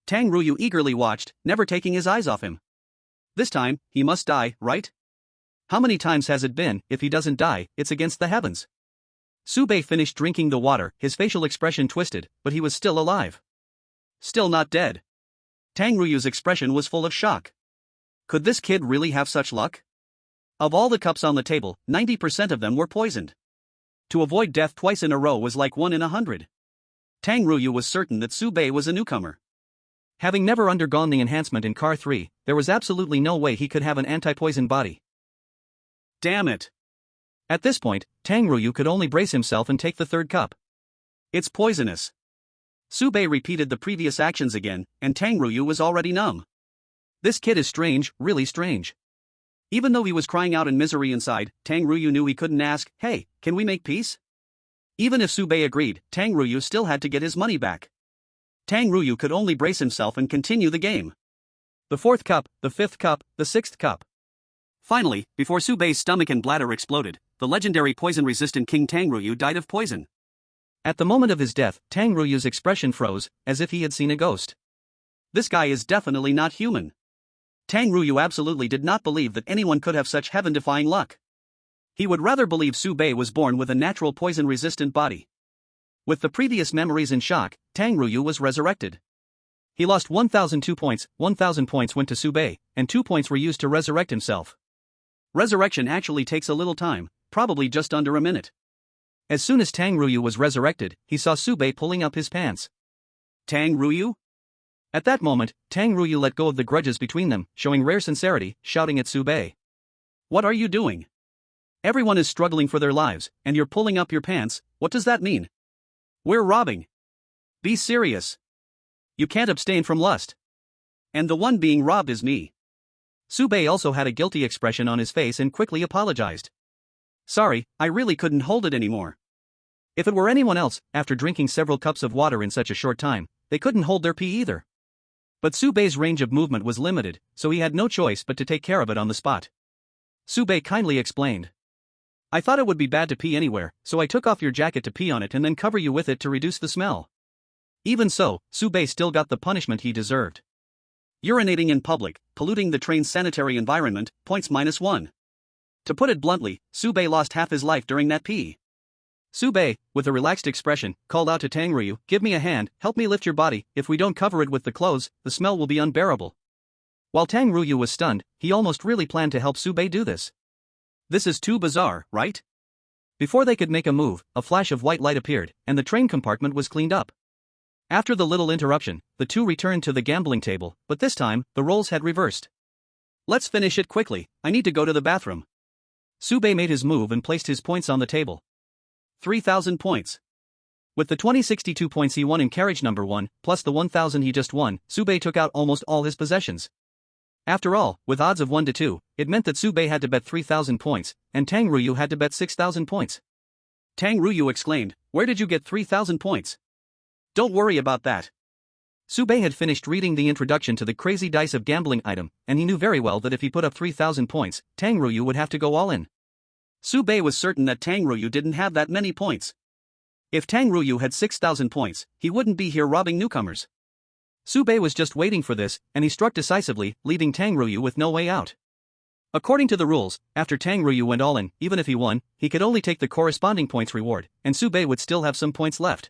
Speaker 1: Tang Ruyu eagerly watched, never taking his eyes off him. This time, he must die, right? How many times has it been? If he doesn't die, it's against the heavens. Su Baiye finished drinking the water, his facial expression twisted, but he was still alive. Still not dead. Tang Ruyu's expression was full of shock. Could this kid really have such luck? Of all the cups on the table, 90% of them were poisoned. To avoid death twice in a row was like 1 in 100. Tang Ruyu was certain that Su Baiye was a newcomer. Having never undergone the enhancement in Car 3, there was absolutely no way he could have an anti-poison body. Damn it. At this point, Tang Ruyu could only brace himself and take the 3rd cup. It's poisonous. Sube repeated the previous actions again, and Tang Ruyu was already numb. This kid is strange, really strange. Even though he was crying out in misery inside, Tang Ruyu knew he couldn't ask, "Hey, can we make peace?" Even if Sube agreed, Tang Ruyu still had to get his money back. Tang Ruyu could only brace himself and continue the game. The 4th cup, the 5th cup, the 6th cup. Finally, before Sube's stomach and bladder exploded, the legendary poison-resistant King Tang Ruyu died of poison. At the moment of his death, Tang Ruyu's expression froze, as if he had seen a ghost. This guy is definitely not human. Tang Ruyu absolutely did not believe that anyone could have such heaven-defying luck. He would rather believe Sube was born with a natural poison-resistant body. With the previous memories in shock, Tang Ruyu was resurrected. He lost 1,002 points, 1,000 points went to Sube, and 2 points were used to resurrect himself. Resurrection actually takes a little time, probably just under a minute. As soon as Tang Ruyu was resurrected, he saw Sube pulling up his pants. Tang Ruyu? At that moment, Tang Ruyu let go of the grudges between them, showing rare sincerity, shouting at Sube. "What are you doing? Everyone is struggling for their lives, and you're pulling up your pants. What does that mean? We're robbing. Be serious. You can't abstain from lust. And the one being robbed is me." Sube also had a guilty expression on his face and quickly apologized. "Sorry, I really couldn't hold it anymore." If it were anyone else, after drinking several cups of water in such a short time, they couldn't hold their pee either. But Sube's range of movement was limited, so he had no choice but to take care of it on the spot. Sube kindly explained. "I thought it would be bad to pee anywhere, so I took off your jacket to pee on it and then cover you with it to reduce the smell." Even so, Sube still got the punishment he deserved. Urinating in public, polluting the train's sanitary environment, points -1. To put it bluntly, Sube lost half his life during that pee. Sube, with a relaxed expression, called out to Tang Ruyu, "Give me a hand, help me lift your body, if we don't cover it with the clothes, the smell will be unbearable." While Tang Ruyu was stunned, he almost really planned to help Sube do this. This is too bizarre, right? Before they could make a move, a flash of white light appeared, and the train compartment was cleaned up. After the little interruption, the two returned to the gambling table, but this time, the roles had reversed. "Let's finish it quickly, I need to go to the bathroom." Sube made his move and placed his points on the table. 3,000 points. With the 2062 points he won in carriage number 1, plus the 1,000 he just won, Sube took out almost all his possessions. After all, with odds of 1 to 2, it meant that Sube had to bet 3,000 points, and Tang Ruyu had to bet 6,000 points. Tang Ruyu exclaimed, "Where did you get 3,000 points? Don't worry about that." Sube had finished reading the introduction to the crazy dice of gambling item, and he knew very well that if he put up 3,000 points, Tang Ruyu would have to go all in. Sube was certain that Tang Ruyu didn't have that many points. If Tang Ruyu had 6,000 points, he wouldn't be here robbing newcomers. Sube was just waiting for this, and he struck decisively, leaving Tang Ruyu with no way out. According to the rules, after Tang Ruyu went all in, even if he won, he could only take the corresponding points reward, and Sube would still have some points left.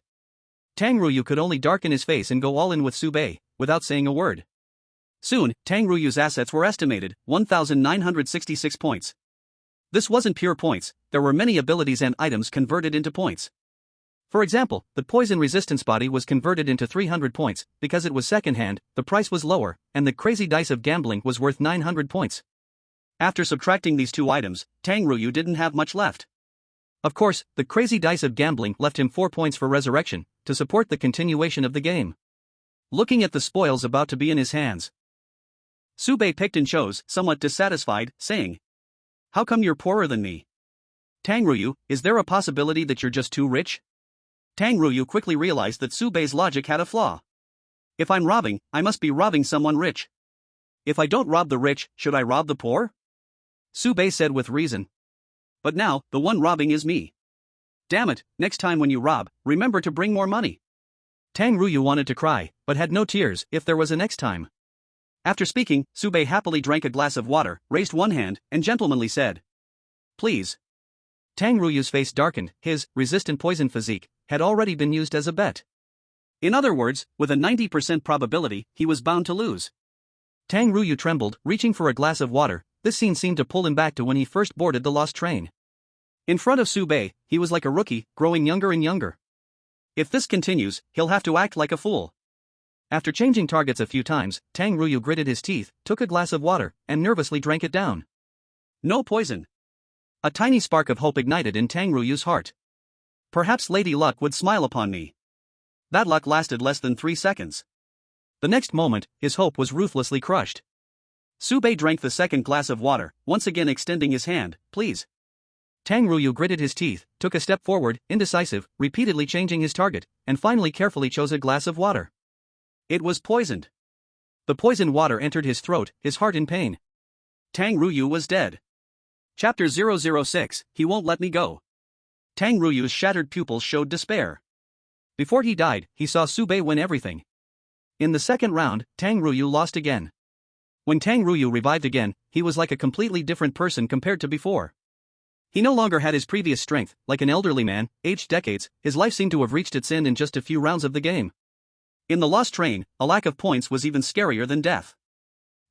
Speaker 1: Tang Ruyu could only darken his face and go all in with Sube, without saying a word. Soon, Tang Ruyu's assets were estimated, 1,966 points. This wasn't pure points, there were many abilities and items converted into points. For example, the poison resistance body was converted into 300 points, because it was secondhand, the price was lower, and the crazy dice of gambling was worth 900 points. After subtracting these two items, Tang Ruyu didn't have much left. Of course, the crazy dice of gambling left him 4 points for resurrection, to support the continuation of the game. Looking at the spoils about to be in his hands, Sube picked and chose, somewhat dissatisfied, saying, "How come you're poorer than me? Tang Ruyu, is there a possibility that you're just too rich?" Tang Ruyu quickly realized that Sube's logic had a flaw. If I'm robbing, I must be robbing someone rich. If I don't rob the rich, should I rob the poor? Sube said with reason. But now, the one robbing is me. Damn it, next time when you rob, remember to bring more money. Tang Ruyu wanted to cry, but had no tears if there was a next time. After speaking, Sube happily drank a glass of water, raised one hand, and gentlemanly said, "Please." Tang Ruyu's face darkened, his resistant poison physique had already been used as a bet. In other words, with a 90% probability, he was bound to lose. Tang Ruyu trembled, reaching for a glass of water. This scene seemed to pull him back to when he first boarded the lost train. In front of Sube, he was like a rookie, growing younger and younger. If this continues, he'll have to act like a fool. After changing targets a few times, Tang Ruyu gritted his teeth, took a glass of water, and nervously drank it down. No poison. A tiny spark of hope ignited in Tang Ruyu's heart. Perhaps Lady Luck would smile upon me. That luck lasted less than 3 seconds. The next moment, his hope was ruthlessly crushed. Sube drank the second glass of water, once again extending his hand. Please. Tang Ruyu gritted his teeth, took a step forward, indecisive, repeatedly changing his target, and finally carefully chose a glass of water. It was poisoned. The poisoned water entered his throat, his heart in pain. Tang Ruyu was dead. Chapter 006, He Won't Let Me Go. Tang Ruyu's shattered pupils showed despair. Before he died, he saw Sube win everything. In the second round, Tang Ruyu lost again. When Tang Ruyu revived again, he was like a completely different person compared to before. He no longer had his previous strength. Like an elderly man, aged decades, his life seemed to have reached its end in just a few rounds of the game. In the lost train, a lack of points was even scarier than death.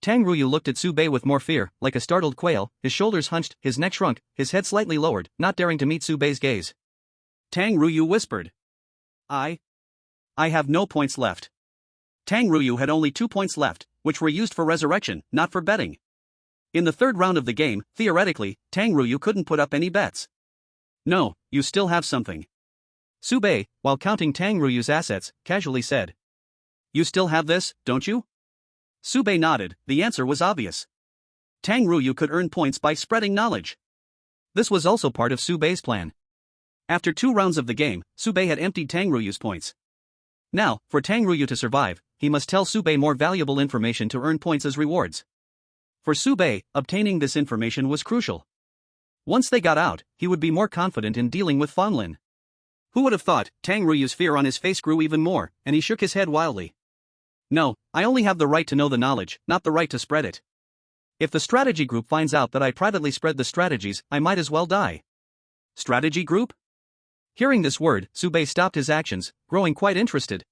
Speaker 1: Tang Ruyu looked at Sube with more fear, like a startled quail, his shoulders hunched, his neck shrunk, his head slightly lowered, not daring to meet Sube's gaze. Tang Ruyu whispered. I have no points left. Tang Ruyu had only 2 points left, which were used for resurrection, not for betting. In the third round of the game, theoretically, Tang Ruyu couldn't put up any bets. No, you still have something. Sube, while counting Tang Ruyu's assets, casually said. You still have this, don't you? Sube nodded. The answer was obvious. Tang Ruyu could earn points by spreading knowledge. This was also part of Sube's plan. After 2 rounds of the game, Sube had emptied Tang Ruyu's points. Now, for Tang Ruyu to survive, he must tell Sube more valuable information to earn points as rewards. For Sube, obtaining this information was crucial. Once they got out, he would be more confident in dealing with Fanlin. Who would have thought? Tang Ruyu's fear on his face grew even more, and he shook his head wildly. No, I only have the right to know the knowledge, not the right to spread it. If the strategy group finds out that I privately spread the strategies, I might as well die. Strategy group? Hearing this word, Sube stopped his actions, growing quite interested.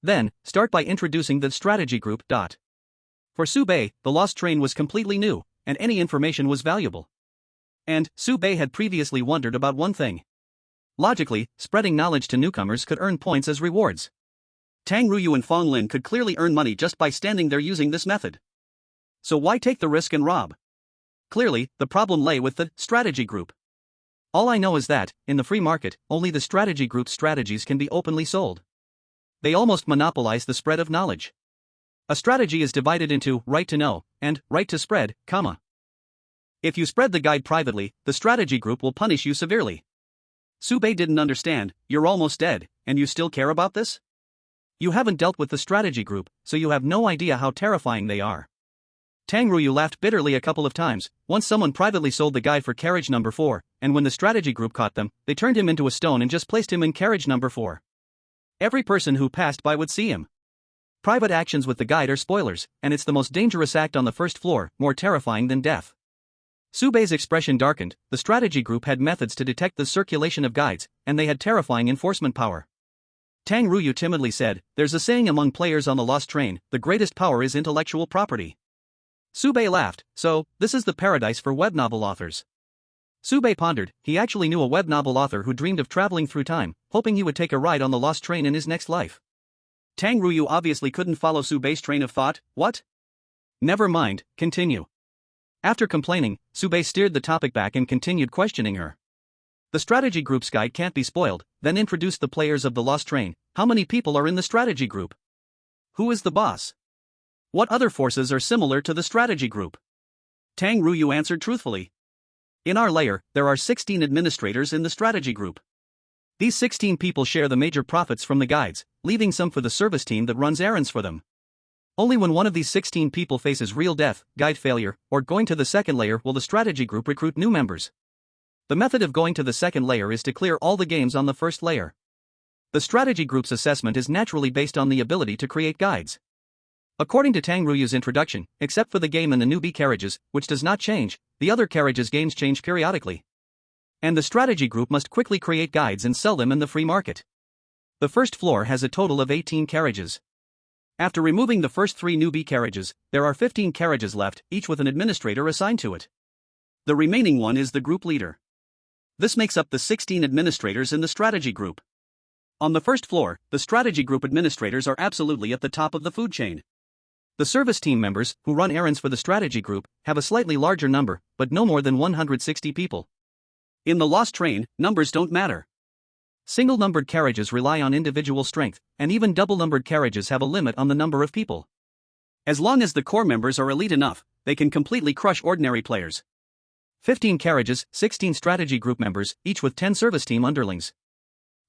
Speaker 1: Then, start by introducing the strategy group. For Sube, the lost train was completely new, and any information was valuable. And, Sube had previously wondered about one thing. Logically, spreading knowledge to newcomers could earn points as rewards. Tang Ruyu and Fanlin could clearly earn money just by standing there using this method. So why take the risk and rob? Clearly, the problem lay with the strategy group. All I know is that, in the free market, only the strategy group's strategies can be openly sold. They almost monopolize the spread of knowledge. A strategy is divided into right to know and right to spread, If you spread the guide privately, the strategy group will punish you severely. Sube didn't understand. You're almost dead, and you still care about this? You haven't dealt with the strategy group, so you have no idea how terrifying they are. Tang Ruyu laughed bitterly a couple of times. Once someone privately sold the guide for carriage number 4, and when the strategy group caught them, they turned him into a stone and just placed him in carriage number 4. Every person who passed by would see him. Private actions with the guide are spoilers, and it's the most dangerous act on the first floor, more terrifying than death. Sube's expression darkened. The strategy group had methods to detect the circulation of guides, and they had terrifying enforcement power. Tang Ruyu timidly said, there's a saying among players on the lost train, the greatest power is intellectual property. Sube laughed. So, this is the paradise for web novel authors. Sube pondered. He actually knew a web novel author who dreamed of traveling through time, hoping he would take a ride on the lost train in his next life. Tang Ruyu obviously couldn't follow Sube's train of thought. What? Never mind, continue. After complaining, Sube steered the topic back and continued questioning her. The strategy group's guide can't be spoiled, then introduced the players of the lost train. How many people are in the strategy group? Who is the boss? What other forces are similar to the strategy group? Tang Ruyu answered truthfully. In our layer, there are 16 administrators in the strategy group. These 16 people share the major profits from the guides, leaving some for the service team that runs errands for them. Only when one of these 16 people faces real death, guide failure, or going to the second layer will the strategy group recruit new members. The method of going to the second layer is to clear all the games on the first layer. The strategy group's assessment is naturally based on the ability to create guides. According to Tang Ruyu's introduction, except for the game and the newbie carriages, which does not change, the other carriages games change periodically. And the strategy group must quickly create guides and sell them in the free market. The first floor has a total of 18 carriages. After removing the first 3 newbie carriages, there are 15 carriages left, each with an administrator assigned to it. The remaining one is the group leader. This makes up the 16 administrators in the strategy group. On the first floor, the strategy group administrators are absolutely at the top of the food chain. The service team members, who run errands for the strategy group, have a slightly larger number, but no more than 160 people. In the lost train, numbers don't matter. Single-numbered carriages rely on individual strength, and even double-numbered carriages have a limit on the number of people. As long as the core members are elite enough, they can completely crush ordinary players. 15 carriages, 16 strategy group members, each with 10 service team underlings.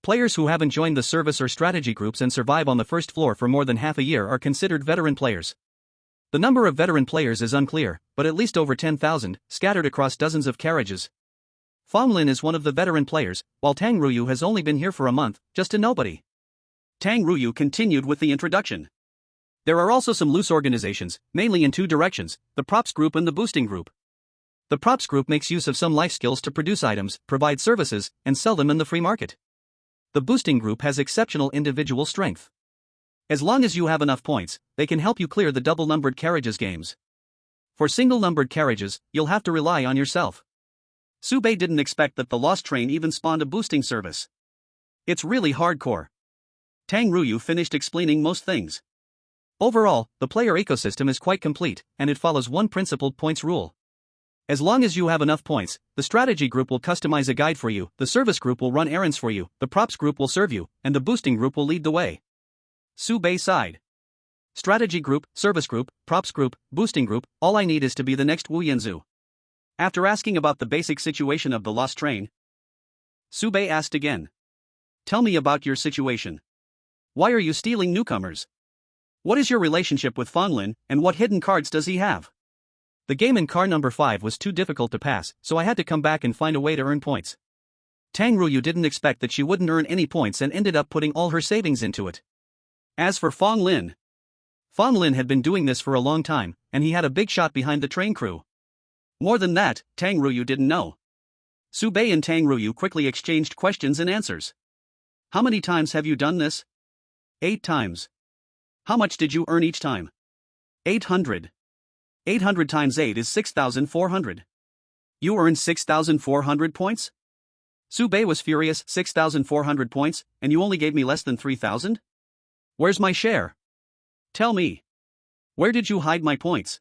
Speaker 1: Players who haven't joined the service or strategy groups and survive on the first floor for more than half a year are considered veteran players. The number of veteran players is unclear, but at least over 10,000, scattered across dozens of carriages. Fong Lin is one of the veteran players, while Tang Ruyu has only been here for a month, just a nobody. Tang Ruyu continued with the introduction. There are also some loose organizations, mainly in two directions, the props group and the boosting group. The props group makes use of some life skills to produce items, provide services, and sell them in the free market. The boosting group has exceptional individual strength. As long as you have enough points, they can help you clear the double-numbered carriages games. For single-numbered carriages, you'll have to rely on yourself. Baiye didn't expect that the Lost Train even spawned a boosting service. It's really hardcore. Tang Ruyu finished explaining most things. Overall, the player ecosystem is quite complete, and it follows one principled points rule. As long as you have enough points, the strategy group will customize a guide for you, the service group will run errands for you, the props group will serve you, and the boosting group will lead the way. Baiye sighed. Strategy group, service group, props group, boosting group, all I need is to be the next Wu Yanzu. After asking about the basic situation of the Lost Train, Baiye asked again. Tell me about your situation. Why are you stealing newcomers? What is your relationship with Fong Lin, and what hidden cards does he have? The game in car number 5 was too difficult to pass, so I had to come back and find a way to earn points. Tang Ruyu didn't expect that she wouldn't earn any points and ended up putting all her savings into it. As for Fong Lin had been doing this for a long time, and he had a big shot behind the train crew. More than that, Tang Ruyu didn't know. Baiye and Tang Ruyu quickly exchanged questions and answers. How many times have you done this? 8 times. How much did you earn each time? 800. 800 times 8 is 6,400. You earned 6,400 points? Baiye was furious. 6,400 points, and you only gave me less than 3,000? Where's my share? Tell me. Where did you hide my points?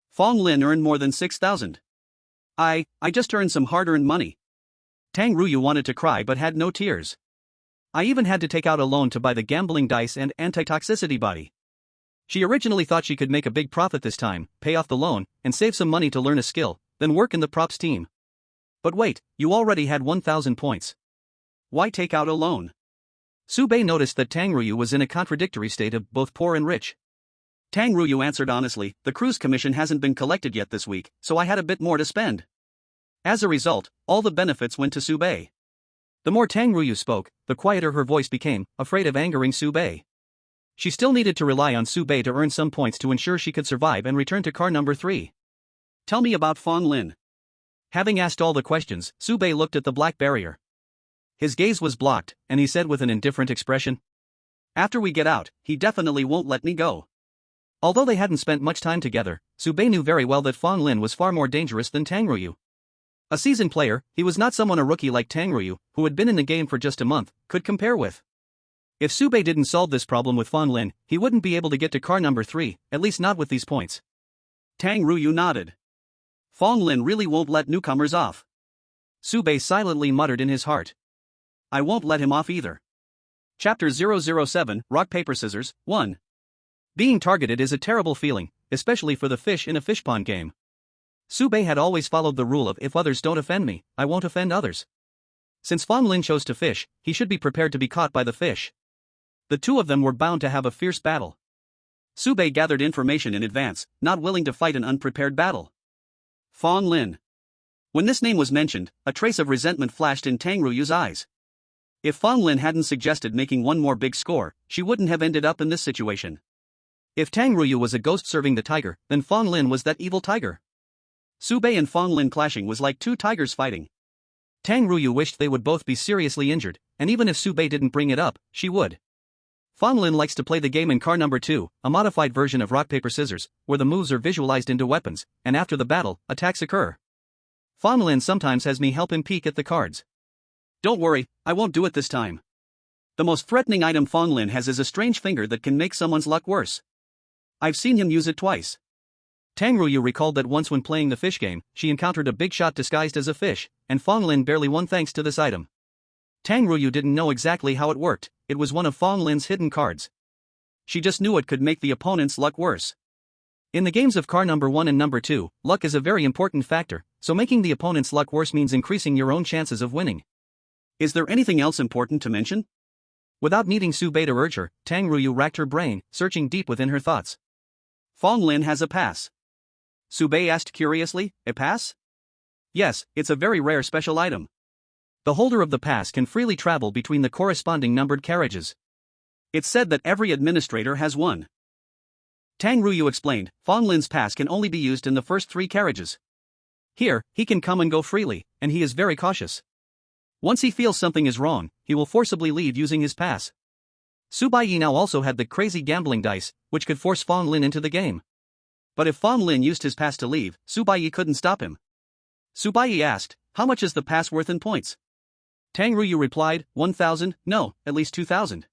Speaker 1: Fong Lin earned more than 6,000. I just earned some hard-earned money. Tang Ruyu wanted to cry but had no tears. I even had to take out a loan to buy the gambling dice and anti-toxicity body. She originally thought she could make a big profit this time, pay off the loan, and save some money to learn a skill, then work in the props team. But wait, you already had 1,000 points. Why take out a loan? Baiye noticed that Tang Ruyu was in a contradictory state of both poor and rich. Tang Ruyu answered honestly, the cruise commission hasn't been collected yet this week, so I had a bit more to spend. As a result, all the benefits went to Baiye. The more Tang Ruyu spoke, the quieter her voice became, afraid of angering Baiye. She still needed to rely on Baiye to earn some points to ensure she could survive and return to car number 3. Tell me about Fong Lin. Having asked all the questions, Baiye looked at the black barrier. His gaze was blocked, and he said with an indifferent expression, after we get out, he definitely won't let me go. Although they hadn't spent much time together, Baiye knew very well that Fong Lin was far more dangerous than Tang Ruyu. A seasoned player, he was not someone a rookie like Tang Ruyu, who had been in the game for just a month, could compare with. If Baiye didn't solve this problem with Fong Lin, he wouldn't be able to get to car number 3, at least not with these points. Tang Ruyu nodded. Fong Lin really won't let newcomers off. Baiye silently muttered in his heart. I won't let him off either. Chapter 007, Rock Paper Scissors, 1. Being targeted is a terrible feeling, especially for the fish in a fish pond game. Baiye had always followed the rule of if others don't offend me, I won't offend others. Since Fong Lin chose to fish, he should be prepared to be caught by the fish. The two of them were bound to have a fierce battle. Baiye gathered information in advance, not willing to fight an unprepared battle. Fong Lin. When this name was mentioned, a trace of resentment flashed in Tang Ruyu's eyes. If Fong Lin hadn't suggested making one more big score, she wouldn't have ended up in this situation. If Tang Ruyu was a ghost serving the tiger, then Fong Lin was that evil tiger. Baiye and Fong Lin clashing was like two tigers fighting. Tang Ruyu wished they would both be seriously injured, and even if Baiye didn't bring it up, she would. Fong Lin likes to play the game in car number 2, a modified version of rock paper scissors, where the moves are visualized into weapons, and after the battle, attacks occur. Fong Lin sometimes has me help him peek at the cards. Don't worry, I won't do it this time. The most threatening item Fong Lin has is a strange finger that can make someone's luck worse. I've seen him use it twice. Tang Ruyu recalled that once when playing the fish game, she encountered a big shot disguised as a fish, and Fong Lin barely won thanks to this item. Tang Ruyu didn't know exactly how it worked, it was one of Fong Lin's hidden cards. She just knew it could make the opponent's luck worse. In the games of car number 1 and number 2, luck is a very important factor, so making the opponent's luck worse means increasing your own chances of winning. Is there anything else important to mention? Without needing Su Bei to urge her, Tang Ruyu racked her brain, searching deep within her thoughts. Fong Lin has a pass. Su Bei asked curiously, a pass? Yes, it's a very rare special item. The holder of the pass can freely travel between the corresponding numbered carriages. It's said that every administrator has one. Tang Ruyu explained, Fong Lin's pass can only be used in the first 3 carriages. Here, he can come and go freely, and he is very cautious. Once he feels something is wrong, he will forcibly leave using his pass. Su Baiye now also had the crazy gambling dice, which could force Fong Lin into the game. But if Fong Lin used his pass to leave, Su Baiye couldn't stop him. Su Baiye asked, how much is the pass worth in points? Tang Ruyu replied, 1,000, no, at least 2,000.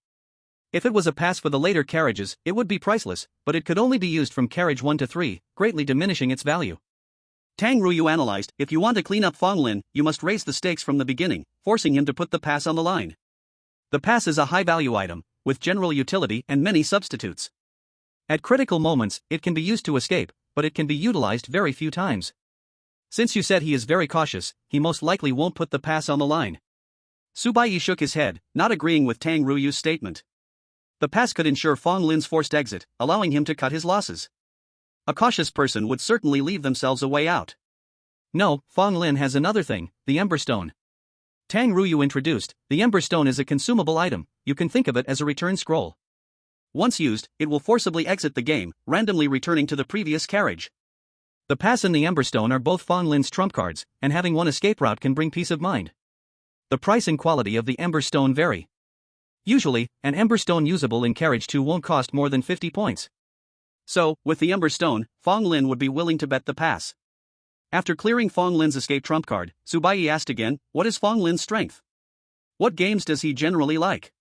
Speaker 1: If it was a pass for the later carriages, it would be priceless, but it could only be used from carriage 1 to 3, greatly diminishing its value. Tang Ruyu analyzed, if you want to clean up Fong Lin, you must raise the stakes from the beginning, forcing him to put the pass on the line. The pass is a high-value item, with general utility and many substitutes. At critical moments, it can be used to escape, but it can be utilized very few times. Since you said he is very cautious, he most likely won't put the pass on the line. Su Baiye shook his head, not agreeing with Tang Ruyu's statement. The pass could ensure Fong Lin's forced exit, allowing him to cut his losses. A cautious person would certainly leave themselves a way out. No, Fong Lin has another thing, the Ember Stone. Tang Ruyu introduced, the Ember Stone is a consumable item, you can think of it as a return scroll. Once used, it will forcibly exit the game, randomly returning to the previous carriage. The pass and the Ember Stone are both Fong Lin's trump cards, and having one escape route can bring peace of mind. The price and quality of the Ember Stone vary. Usually, an Ember Stone usable in carriage 2 won't cost more than 50 points. So, with the Ember Stone, Fong Lin would be willing to bet the pass. After clearing Fong Lin's escape trump card, Su Baiye asked again, what is Fong Lin's strength? What games does he generally like?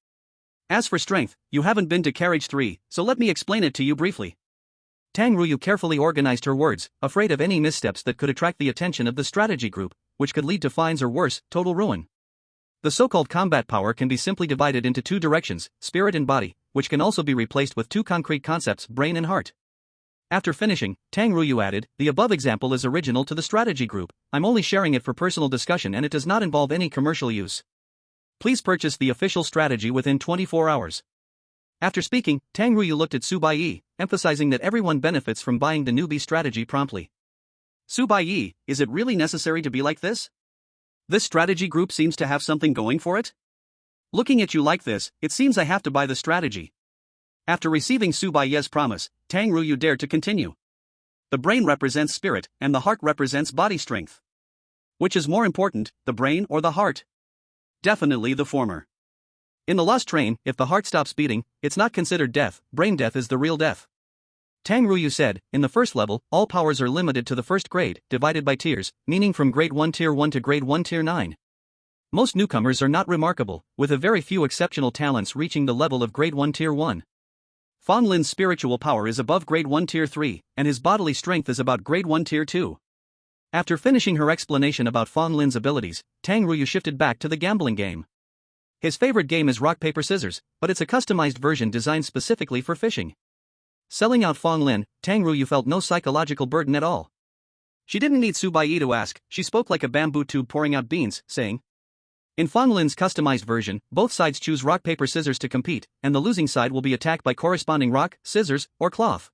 Speaker 1: As for strength, you haven't been to carriage 3, so let me explain it to you briefly. Tang Ruyu carefully organized her words, afraid of any missteps that could attract the attention of the strategy group, which could lead to fines or worse, total ruin. The so-called combat power can be simply divided into 2 directions, spirit and body, which can also be replaced with 2 concrete concepts, brain and heart. After finishing, Tang Ruyu added, the above example is original to the strategy group, I'm only sharing it for personal discussion and it does not involve any commercial use. Please purchase the official strategy within 24 hours. After speaking, Tang Ruyu looked at Su Baiye, emphasizing that everyone benefits from buying the newbie strategy promptly. Su Baiye, is it really necessary to be like this? This strategy group seems to have something going for it? Looking at you like this, it seems I have to buy the strategy. After receiving Su Baiye's promise, Tang Ruyu dared to continue. The brain represents spirit, and the heart represents body strength. Which is more important, the brain or the heart? Definitely the former. In the Lost Train, if the heart stops beating, it's not considered death, brain death is the real death. Tang Ruyu said, in the first level, all powers are limited to the first grade, divided by tiers, meaning from grade 1 tier 1 to grade 1 tier 9. Most newcomers are not remarkable, with a very few exceptional talents reaching the level of grade 1 tier 1. Fong Lin's spiritual power is above grade 1 tier 3, and his bodily strength is about grade 1 tier 2. After finishing her explanation about Fong Lin's abilities, Tang Ruyu shifted back to the gambling game. His favorite game is rock paper scissors, but it's a customized version designed specifically for fishing. Selling out Fong Lin, Tang Ruyu felt no psychological burden at all. She didn't need Su Baiye to ask, she spoke like a bamboo tube pouring out beans, saying, in Fong Lin's customized version, both sides choose rock paper scissors to compete, and the losing side will be attacked by corresponding rock, scissors, or cloth.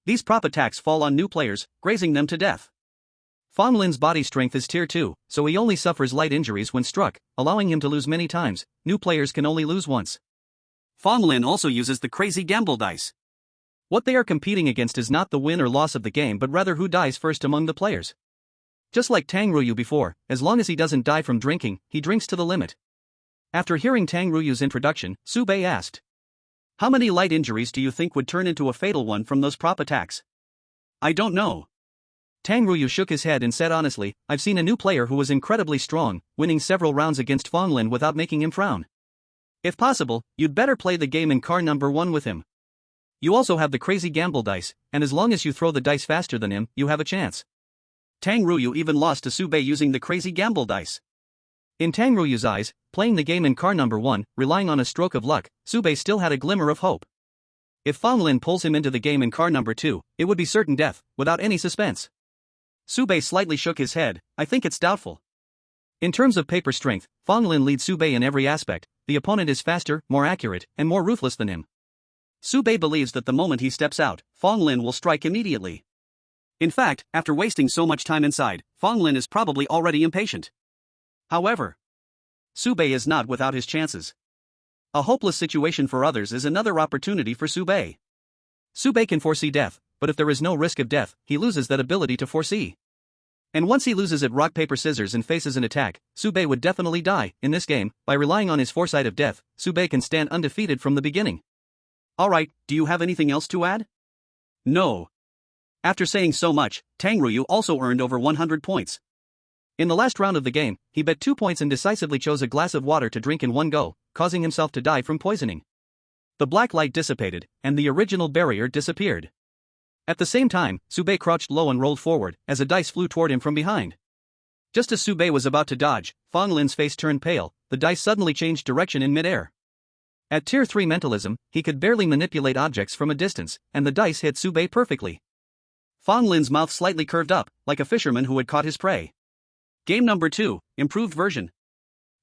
Speaker 1: These prop attacks fall on new players, grazing them to death. Fong Lin's body strength is tier 2, so he only suffers light injuries when struck, allowing him to lose many times. New players can only lose once. Fong Lin also uses the crazy gamble dice. What they are competing against is not the win or loss of the game but rather who dies first among the players. Just like Tang Ruyu before, as long as he doesn't die from drinking, he drinks to the limit. After hearing Tang Ruyu's introduction, Su Bei asked, how many light injuries do you think would turn into a fatal one from those prop attacks? I don't know. Tang Ruyu shook his head and said honestly, I've seen a new player who was incredibly strong, winning several rounds against Fong Lin without making him frown. If possible, you'd better play the game in car number 1 with him. You also have the crazy gamble dice, and as long as you throw the dice faster than him, you have a chance. Tang Ruyu even lost to Su Bei using the crazy gamble dice. In Tang Ruyu's eyes, playing the game in car number 1, relying on a stroke of luck, Sube still had a glimmer of hope. If Fang Lin pulls him into the game in car number 2, it would be certain death, without any suspense. Sube slightly shook his head. I think it's doubtful. In terms of paper strength, Fang Lin leads Sube in every aspect. The opponent is faster, more accurate, and more ruthless than him. Sube believes that the moment he steps out, Fang Lin will strike immediately. In fact, after wasting so much time inside, Fang Lin is probably already impatient. However, Sube is not without his chances. A hopeless situation for others is another opportunity for Sube. Sube can foresee death, but if there is no risk of death, he loses that ability to foresee. And once he loses at rock paper scissors and faces an attack, Sube would definitely die. In this game, by relying on his foresight of death, Sube can stand undefeated from the beginning. Alright, do you have anything else to add? No. After saying so much, Tang Ruyu also earned over 100 points. In the last round of the game, he bet 2 points and decisively chose a glass of water to drink in one go, causing himself to die from poisoning. The black light dissipated, and the original barrier disappeared. At the same time, Sube crouched low and rolled forward, as a dice flew toward him from behind. Just as Sube was about to dodge, Fang Lin's face turned pale. The dice suddenly changed direction in midair. At Tier 3 mentalism, he could barely manipulate objects from a distance, and the dice hit Sube perfectly. Fang Lin's mouth slightly curved up, like a fisherman who had caught his prey. Game number 2, improved version.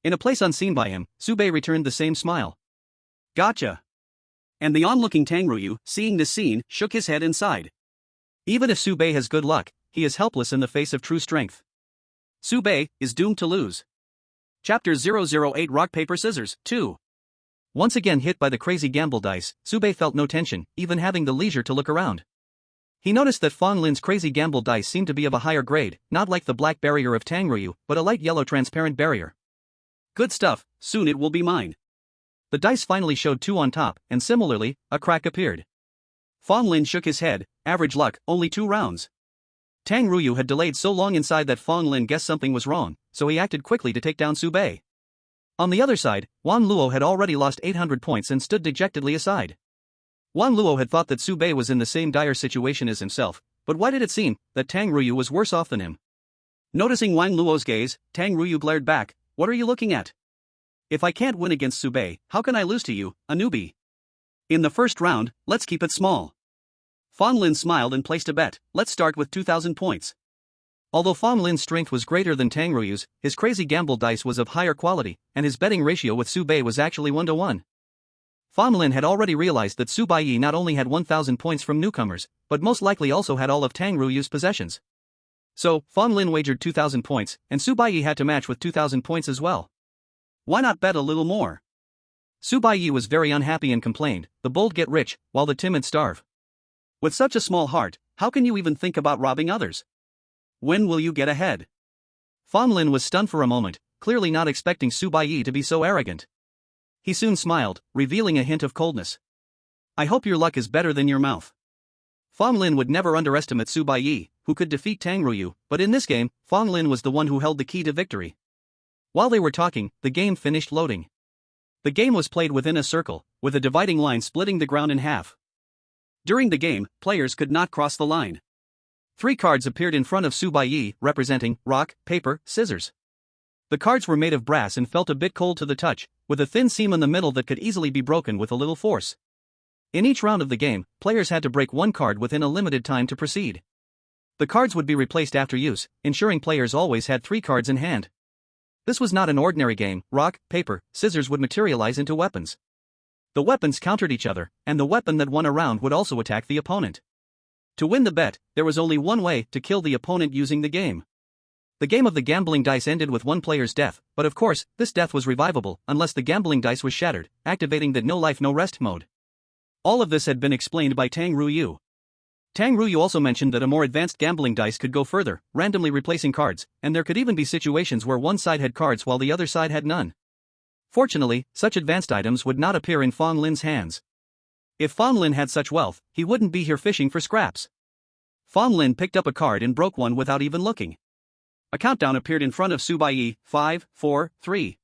Speaker 1: In a place unseen by him, Sube returned the same smile. Gotcha. And the onlooking Tang Ruyu, seeing this scene, shook his head and sighed. Even if Sube has good luck, he is helpless in the face of true strength. Sube is doomed to lose. Chapter 008 Rock Paper Scissors 2. Once again hit by the crazy gamble dice, Sube felt no tension, even having the leisure to look around. He noticed that Fang Lin's crazy gamble dice seemed to be of a higher grade, not like the black barrier of Tang Ruyu, but a light yellow transparent barrier. Good stuff, soon it will be mine. The dice finally showed 2 on top, and similarly, a crack appeared. Fang Lin shook his head. Average luck, only 2 rounds. Tang Ruyu had delayed so long inside that Fang Lin guessed something was wrong, so he acted quickly to take down Sube. On the other side, Wan Luo had already lost 800 points and stood dejectedly aside. Wan Luo had thought that Sube was in the same dire situation as himself, but why did it seem that Tang Ruyu was worse off than him? Noticing Wang Luo's gaze, Tang Ruyu glared back. What are you looking at? If I can't win against Sube, how can I lose to you, a newbie? In the first round, let's keep it small. Fang Lin smiled and placed a bet. Let's start with 2,000 points. Although Fang Lin's strength was greater than Tang Ruyu's, his crazy gamble dice was of higher quality, and his betting ratio with Sube was actually 1-to-1. Fang Lin had already realized that Baiye not only had 1,000 points from newcomers, but most likely also had all of Tang Ruyu's possessions. So, Fang Lin wagered 2,000 points, and Baiye had to match with 2,000 points as well. Why not bet a little more? Baiye was very unhappy and complained, the bold get rich, while the timid starve. With such a small heart, how can you even think about robbing others? When will you get ahead? Fang Lin was stunned for a moment, clearly not expecting Baiye to be so arrogant. He soon smiled, revealing a hint of coldness. I hope your luck is better than your mouth. Fang Lin would never underestimate Baiye, who could defeat Tang Ruyu, but in this game, Fang Lin was the one who held the key to victory. While they were talking, the game finished loading. The game was played within a circle, with a dividing line splitting the ground in half. During the game, players could not cross the line. 3 cards appeared in front of Baiye, representing rock, paper, scissors. The cards were made of brass and felt a bit cold to the touch, with a thin seam in the middle that could easily be broken with a little force. In each round of the game, players had to break 1 card within a limited time to proceed. The cards would be replaced after use, ensuring players always had 3 cards in hand. This was not an ordinary game. Rock, paper, scissors would materialize into weapons. The weapons countered each other, and the weapon that won a round would also attack the opponent. To win the bet, there was only one way to kill the opponent using the game. The game of the gambling dice ended with one player's death, but of course, this death was revivable unless the gambling dice was shattered, activating the no life no rest mode. All of this had been explained by Tang Ruyu. Tang Ruyu also mentioned that a more advanced gambling dice could go further, randomly replacing cards, and there could even be situations where one side had cards while the other side had none. Fortunately, such advanced items would not appear in Fang Lin's hands. If Fang Lin had such wealth, he wouldn't be here fishing for scraps. Fang Lin picked up a card and broke one without even looking. A countdown appeared in front of Baiye, 5, 4, 3.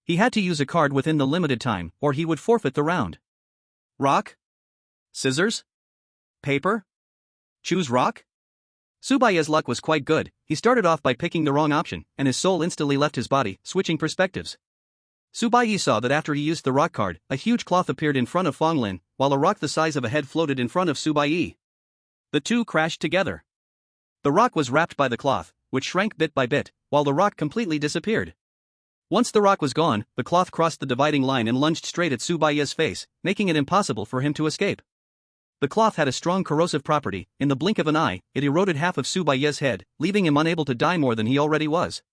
Speaker 1: He had to use a card within the limited time, or he would forfeit the round. Rock? Scissors? Paper? Choose rock? Su Baiye's luck was quite good. He started off by picking the wrong option, and his soul instantly left his body, switching perspectives. Su Baiye saw that after he used the rock card, a huge cloth appeared in front of Fong Lin, while a rock the size of a head floated in front of Su Baiye. The two crashed together. The rock was wrapped by the cloth, which shrank bit by bit, while the rock completely disappeared. Once the rock was gone, the cloth crossed the dividing line and lunged straight at Su Baiye's face, making it impossible for him to escape. The cloth had a strong corrosive property. In the blink of an eye, it eroded half of Su Baiye's head, leaving him unable to die more than he already was.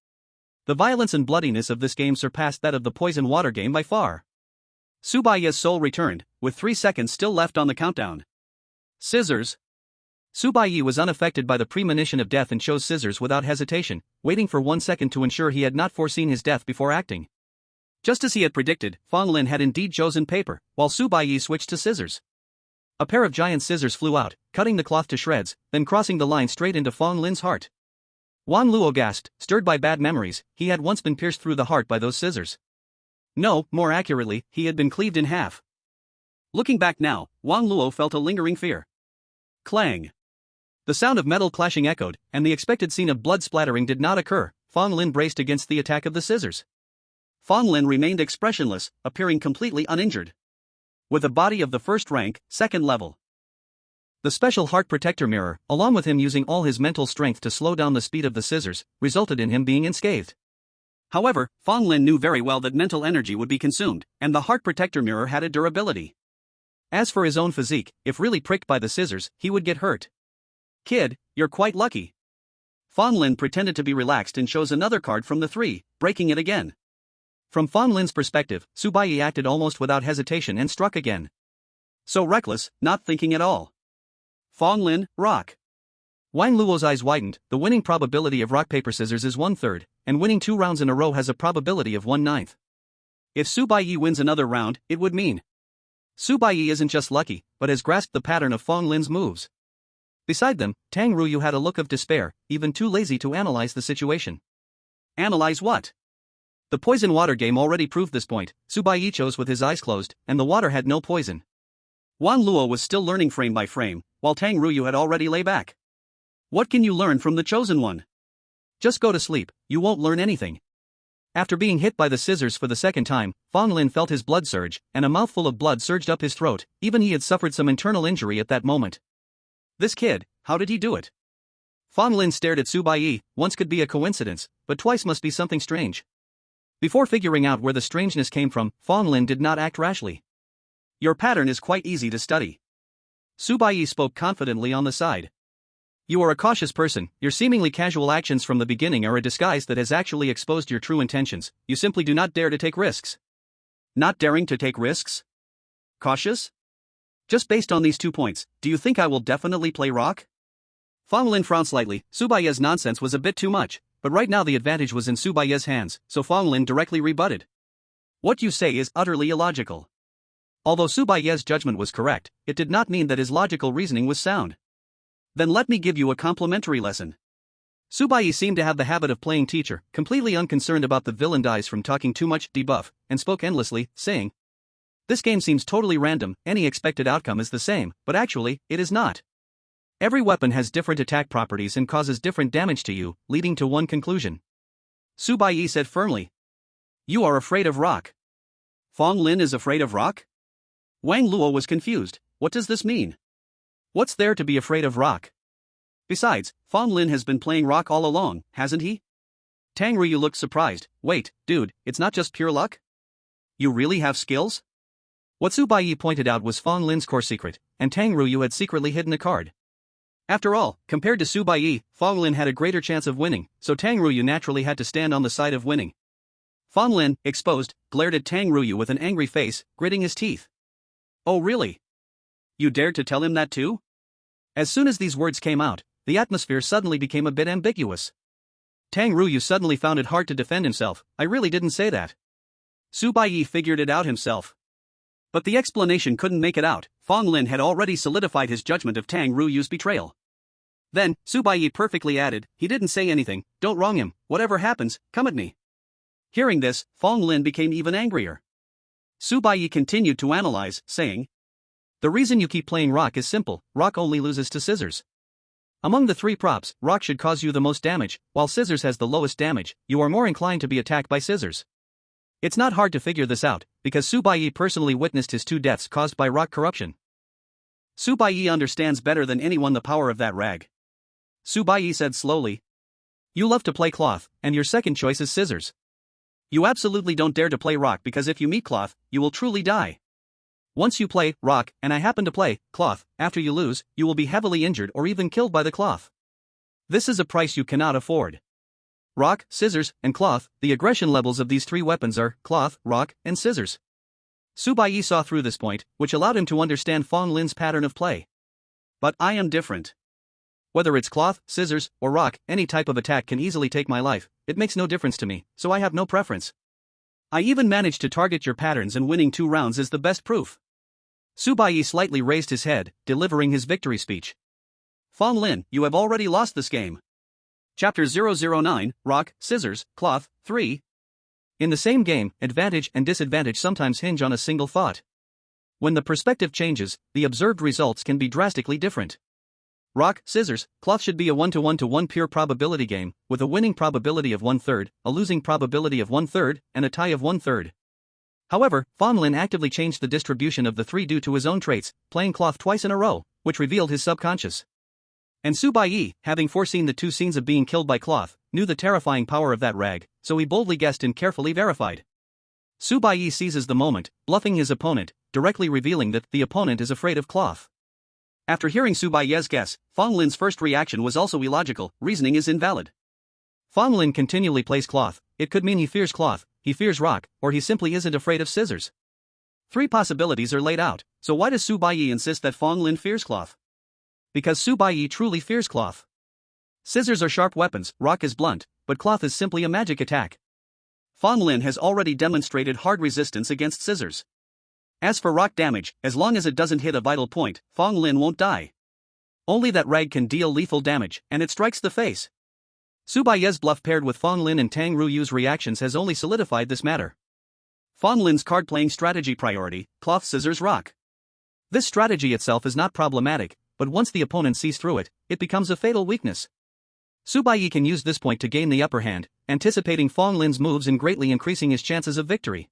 Speaker 1: The violence and bloodiness of this game surpassed that of the poison water game by far. Su Baiye's soul returned, with 3 seconds still left on the countdown. Scissors. Su Baiye was unaffected by the premonition of death and chose scissors without hesitation, waiting for 1 second to ensure he had not foreseen his death before acting. Just as he had predicted, Fong Lin had indeed chosen paper, while Su Baiye switched to scissors. A pair of giant scissors flew out, cutting the cloth to shreds, then crossing the line straight into Fong Lin's heart. Wang Luo gasped, stirred by bad memories. He had once been pierced through the heart by those scissors. No, more accurately, he had been cleaved in half. Looking back now, Wang Luo felt a lingering fear. Clang. The sound of metal clashing echoed, and the expected scene of blood splattering did not occur. Fong Lin braced against the attack of the scissors. Fong Lin remained expressionless, appearing completely uninjured. With a body of the first rank, second level. The special heart protector mirror, along with him using all his mental strength to slow down the speed of the scissors, resulted in him being unscathed. However, Fong Lin knew very well that mental energy would be consumed, and the heart protector mirror had a durability. As for his own physique, if really pricked by the scissors, he would get hurt. Kid, you're quite lucky. Fong Lin pretended to be relaxed and chose another card from the 3, breaking it again. From Fong Lin's perspective, Su Baiye acted almost without hesitation and struck again. So reckless, not thinking at all. Fong Lin, rock. Wang Luo's eyes widened. The winning probability of rock paper scissors is 1/3, and winning 2 rounds in a row has a probability of 1/9. If Su Baiye wins another round, it would mean Su Baiye isn't just lucky, but has grasped the pattern of Fong Lin's moves. Beside them, Tang Ruyu had a look of despair, even too lazy to analyze the situation. Analyze what? The poison water game already proved this point. Su Baiye chose with his eyes closed, and the water had no poison. Wang Luo was still learning frame by frame, while Tang Ruyu had already lay back. What can you learn from the chosen one? Just go to sleep, you won't learn anything. After being hit by the scissors for the second time, Fong Lin felt his blood surge, and a mouthful of blood surged up his throat. Even he had suffered some internal injury at that moment. This kid, how did he do it? Fong Lin stared at Su Baiye. Once could be a coincidence, but twice must be something strange. Before figuring out where the strangeness came from, Fong Lin did not act rashly. Your pattern is quite easy to study. Su Baiye spoke confidently on the side. You are a cautious person. Your seemingly casual actions from the beginning are a disguise that has actually exposed your true intentions. You simply do not dare to take risks. Not daring to take risks? Cautious? Just based on these 2 points, do you think I will definitely play rock? Fong Lin frowned slightly. Su Baiye's nonsense was a bit too much, but right now the advantage was in Su Baiye's hands, so Fong Lin directly rebutted. What you say is utterly illogical. Although Su Baiye's judgment was correct, it did not mean that his logical reasoning was sound. Then let me give you a complimentary lesson. Su Baiye seemed to have the habit of playing teacher, completely unconcerned about the villain dies from talking too much, debuff, and spoke endlessly, saying, This game seems totally random, any expected outcome is the same, but actually, it is not. Every weapon has different attack properties and causes different damage to you, leading to one conclusion. Su Baiye said firmly. You are afraid of rock. Fong Lin is afraid of rock? Wang Luo was confused. What does this mean? What's there to be afraid of rock? Besides, Fong Lin has been playing rock all along, hasn't he? Tang Ruyu looked surprised. Wait, dude, it's not just pure luck? You really have skills? What Su Baiye pointed out was Fong Lin's core secret, and Tang Ruyu had secretly hidden a card. After all, compared to Su Baiye, Fong Lin had a greater chance of winning, so Tang Ruyu naturally had to stand on the side of winning. Fong Lin, exposed, glared at Tang Ruyu with an angry face, gritting his teeth. Oh really? You dared to tell him that too? As soon as these words came out, the atmosphere suddenly became a bit ambiguous. Tang Ruyu suddenly found it hard to defend himself. I really didn't say that. Su Baiye figured it out himself. But the explanation couldn't make it out. Fong Lin had already solidified his judgment of Tang Ruyu's betrayal. Then, Su Baiye perfectly added, he didn't say anything, don't wrong him, whatever happens, come at me. Hearing this, Fong Lin became even angrier. Su Baiye continued to analyze, saying, The reason you keep playing rock is simple, rock only loses to scissors. Among the three props, rock should cause you the most damage, while scissors has the lowest damage. You are more inclined to be attacked by scissors. It's not hard to figure this out, because Baiye personally witnessed his 2 deaths caused by rock corruption. Baiye understands better than anyone the power of that rag. Baiye said slowly. You love to play cloth, and your second choice is scissors. You absolutely don't dare to play rock because if you meet cloth, you will truly die. Once you play rock, and I happen to play cloth, after you lose, you will be heavily injured or even killed by the cloth. This is a price you cannot afford. Rock, scissors, and cloth, the aggression levels of these 3 weapons are cloth, rock, and scissors. Baiye saw through this point, which allowed him to understand Fong Lin's pattern of play. But I am different. Whether it's cloth, scissors, or rock, any type of attack can easily take my life. It makes no difference to me, so I have no preference. I even managed to target your patterns, and winning 2 rounds is the best proof. Baiye slightly raised his head, delivering his victory speech. Fong Lin, you have already lost this game. Chapter 009, Rock, Scissors, Cloth, 3. In the same game, advantage and disadvantage sometimes hinge on a single thought. When the perspective changes, the observed results can be drastically different. Rock, scissors, cloth should be a 1-to-1-to-1 pure probability game, with a winning probability of 1/3, a losing probability of 1/3, and a tie of 1/3. However, Fong Lin actively changed the distribution of the 3 due to his own traits, playing cloth twice in a row, which revealed his subconscious. And Baiye, having foreseen the 2 scenes of being killed by cloth, knew the terrifying power of that rag, so he boldly guessed and carefully verified. Baiye seizes the moment, bluffing his opponent, directly revealing that the opponent is afraid of cloth. After hearing Baiye's guess, Fong Lin's first reaction was also illogical. Reasoning is invalid. Fong Lin continually plays cloth. It could mean he fears cloth, he fears rock, or he simply isn't afraid of scissors. 3 possibilities are laid out, so why does Baiye insist that Fong Lin fears cloth? Because Baiye truly fears cloth. Scissors are sharp weapons, rock is blunt, but cloth is simply a magic attack. Fong Lin has already demonstrated hard resistance against scissors. As for rock damage, as long as it doesn't hit a vital point, Fong Lin won't die. Only that rag can deal lethal damage, and it strikes the face. Baiye's bluff paired with Fong Lin and Tang Ruyu's reactions has only solidified this matter. Fong Lin's card-playing strategy priority, cloth, scissors, rock. This strategy itself is not problematic, but once the opponent sees through it, it becomes a fatal weakness. Baiye can use this point to gain the upper hand, anticipating Fong Lin's moves and greatly increasing his chances of victory.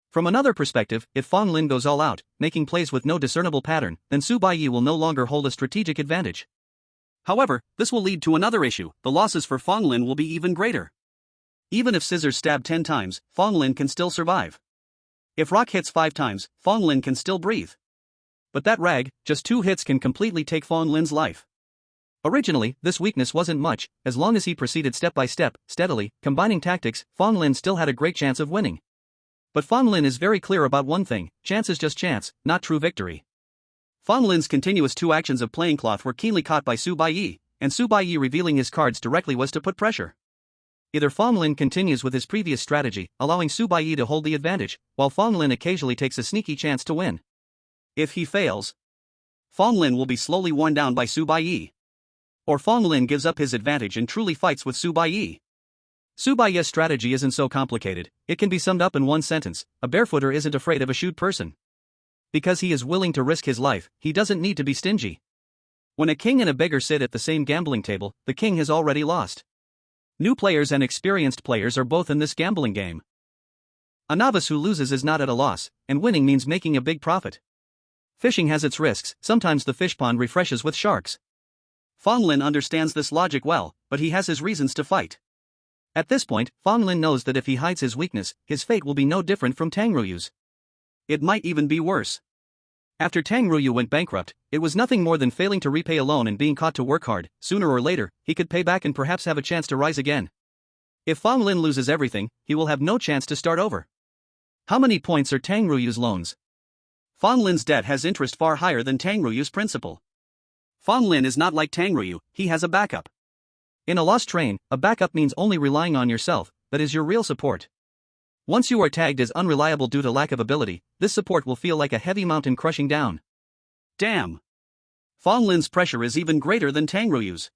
Speaker 1: From another perspective, if Fong Lin goes all out, making plays with no discernible pattern, then Baiye will no longer hold a strategic advantage. However, this will lead to another issue. The losses for Fong Lin will be even greater. Even if scissors stab 10 times, Fong Lin can still survive. If rock hits 5 times, Fong Lin can still breathe. But that rag, just 2 hits can completely take Fong Lin's life. Originally, this weakness wasn't much. As long as he proceeded step by step, steadily, combining tactics, Fong Lin still had a great chance of winning. But Fong Lin is very clear about one thing: chance is just chance, not true victory. Fong Lin's continuous 2 actions of playing cloth were keenly caught by Baiye, and Baiye revealing his cards directly was to put pressure. Either Fong Lin continues with his previous strategy, allowing Baiye to hold the advantage, while Fong Lin occasionally takes a sneaky chance to win. If he fails, Fong Lin will be slowly worn down by Baiye. Or Fong Lin gives up his advantage and truly fights with Baiye. Baiye's strategy isn't so complicated. It can be summed up in one sentence: a barefooter isn't afraid of a shoot person. Because he is willing to risk his life, he doesn't need to be stingy. When a king and a beggar sit at the same gambling table, the king has already lost. New players and experienced players are both in this gambling game. A novice who loses is not at a loss, and winning means making a big profit. Fishing has its risks. Sometimes the fish pond refreshes with sharks. Fong Lin understands this logic well, but he has his reasons to fight. At this point, Fong Lin knows that if he hides his weakness, his fate will be no different from Tang Ruyu's. It might even be worse. After Tang Ruyu went bankrupt, it was nothing more than failing to repay a loan and being caught to work hard. Sooner or later, he could pay back and perhaps have a chance to rise again. If Fong Lin loses everything, he will have no chance to start over. How many points are Tang Ruyu's loans? Fong Lin's debt has interest far higher than Tang Ruyu's principal. Fong Lin is not like Tang Ryu, he has a backup. In a lost train, a backup means only relying on yourself, that is your real support. Once you are tagged as unreliable due to lack of ability, this support will feel like a heavy mountain crushing down. Damn! Fong Lin's pressure is even greater than Tang Ruyu's.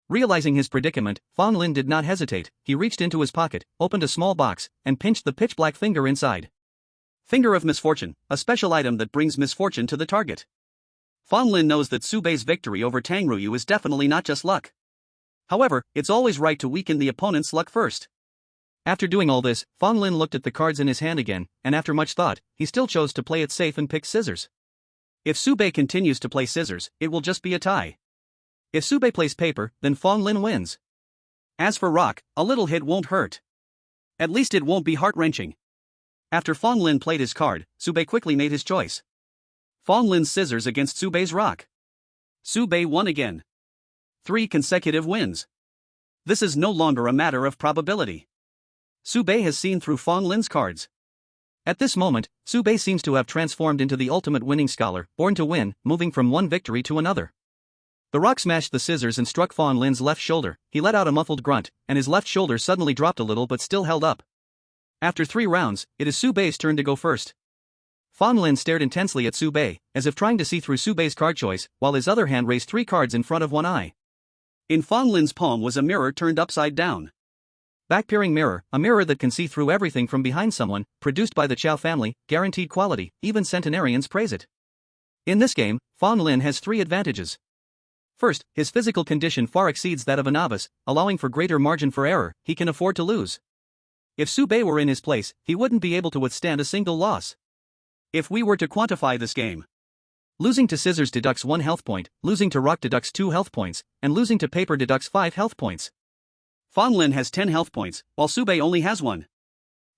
Speaker 1: Realizing his predicament, Fong Lin did not hesitate. He reached into his pocket, opened a small box, and pinched the pitch-black finger inside. Finger of misfortune, a special item that brings misfortune to the target. Fan Lin knows that Subei's victory over Tang Ruyu is definitely not just luck. However, it's always right to weaken the opponent's luck first. After doing all this, Fan Lin looked at the cards in his hand again, and after much thought, he still chose to play it safe and pick scissors. If Subei continues to play scissors, it will just be a tie. If Subei plays paper, then Fan Lin wins. As for rock, a little hit won't hurt. At least it won't be heart-wrenching. After Fan Lin played his card, Subei quickly made his choice. Fan Lin's scissors against Subei's rock. Subei won again. 3 consecutive wins. This is no longer a matter of probability. Subei has seen through Fan Lin's cards. At this moment, Subei seems to have transformed into the ultimate winning scholar, born to win, moving from one victory to another. The rock smashed the scissors and struck Fan Lin's left shoulder. He let out a muffled grunt, and his left shoulder suddenly dropped a little but still held up. After 3 rounds, it is Subei's turn to go first. Fan Lin stared intensely at Subei, as if trying to see through Subei's card choice, while his other hand raised 3 cards in front of one eye. In Fan Lin's palm was a mirror turned upside down. Back-peering mirror, a mirror that can see through everything from behind someone, produced by the Chow family, guaranteed quality, even centenarians praise it. In this game, Fan Lin has 3 advantages. First, his physical condition far exceeds that of a novice, allowing for greater margin for error. He can afford to lose. If Subei were in his place, he wouldn't be able to withstand a single loss. If we were to quantify this game, losing to scissors deducts 1 health point, losing to rock deducts 2 health points, and losing to paper deducts 5 health points. Fan Lin has 10 health points, while Subei only has 1.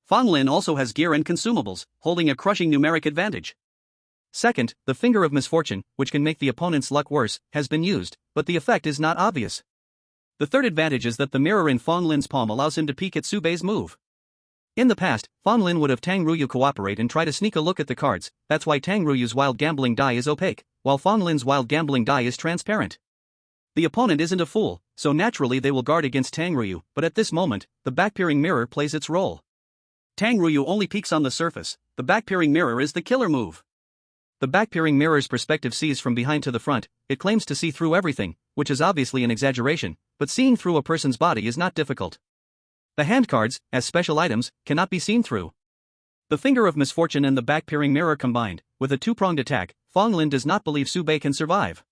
Speaker 1: Fan Lin also has gear and consumables, holding a crushing numeric advantage. Second, the finger of misfortune, which can make the opponent's luck worse, has been used, but the effect is not obvious. The third advantage is that the mirror in Fan Lin's palm allows him to peek at Subei's move. In the past, Fan Lin would have Tang Ruyu cooperate and try to sneak a look at the cards. That's why Tang Ruyu's wild gambling die is opaque, while Fan Lin's wild gambling die is transparent. The opponent isn't a fool, so naturally they will guard against Tang Ruyu, but at this moment, the back-peering mirror plays its role. Tang Ruyu only peeks on the surface. The back-peering mirror is the killer move. The back-peering mirror's perspective sees from behind to the front. It claims to see through everything, which is obviously an exaggeration, but seeing through a person's body is not difficult. The hand cards, as special items, cannot be seen through. The finger of misfortune and the back-peering mirror combined, with a 2-pronged attack, Fan Lin does not believe Subei can survive.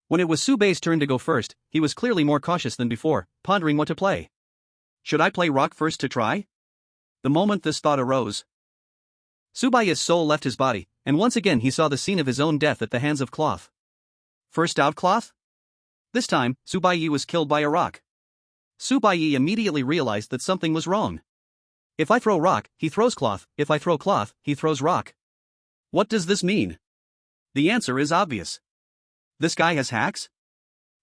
Speaker 1: When it was Subei's turn to go first, he was clearly more cautious than before, pondering what to play. Should I play rock first to try? The moment this thought arose, Subei's soul left his body, and once again he saw the scene of his own death at the hands of Cloth. First out Cloth? This time, Baiye was killed by a rock. Baiye immediately realized that something was wrong. If I throw rock, he throws cloth. If I throw cloth, he throws rock. What does this mean? The answer is obvious. This guy has hacks?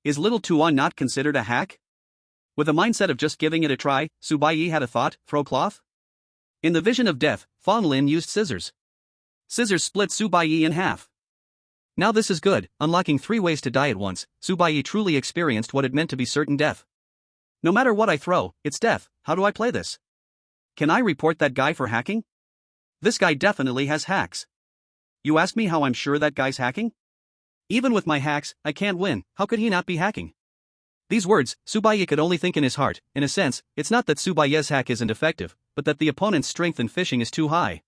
Speaker 1: Is Little Tuan not considered a hack? With a mindset of just giving it a try, Baiye had a thought: throw cloth? In the vision of death, Fan Lin used scissors. Scissors split Baiye in half. Now this is good, unlocking 3 ways to die at once. Baiye truly experienced what it meant to be certain death. No matter what I throw, it's death. How do I play this? Can I report that guy for hacking? This guy definitely has hacks. You ask me how I'm sure that guy's hacking? Even with my hacks, I can't win. How could he not be hacking? These words, Baiye could only think in his heart. In a sense, it's not that Baiye's hack isn't effective, but that the opponent's strength in fishing is too high.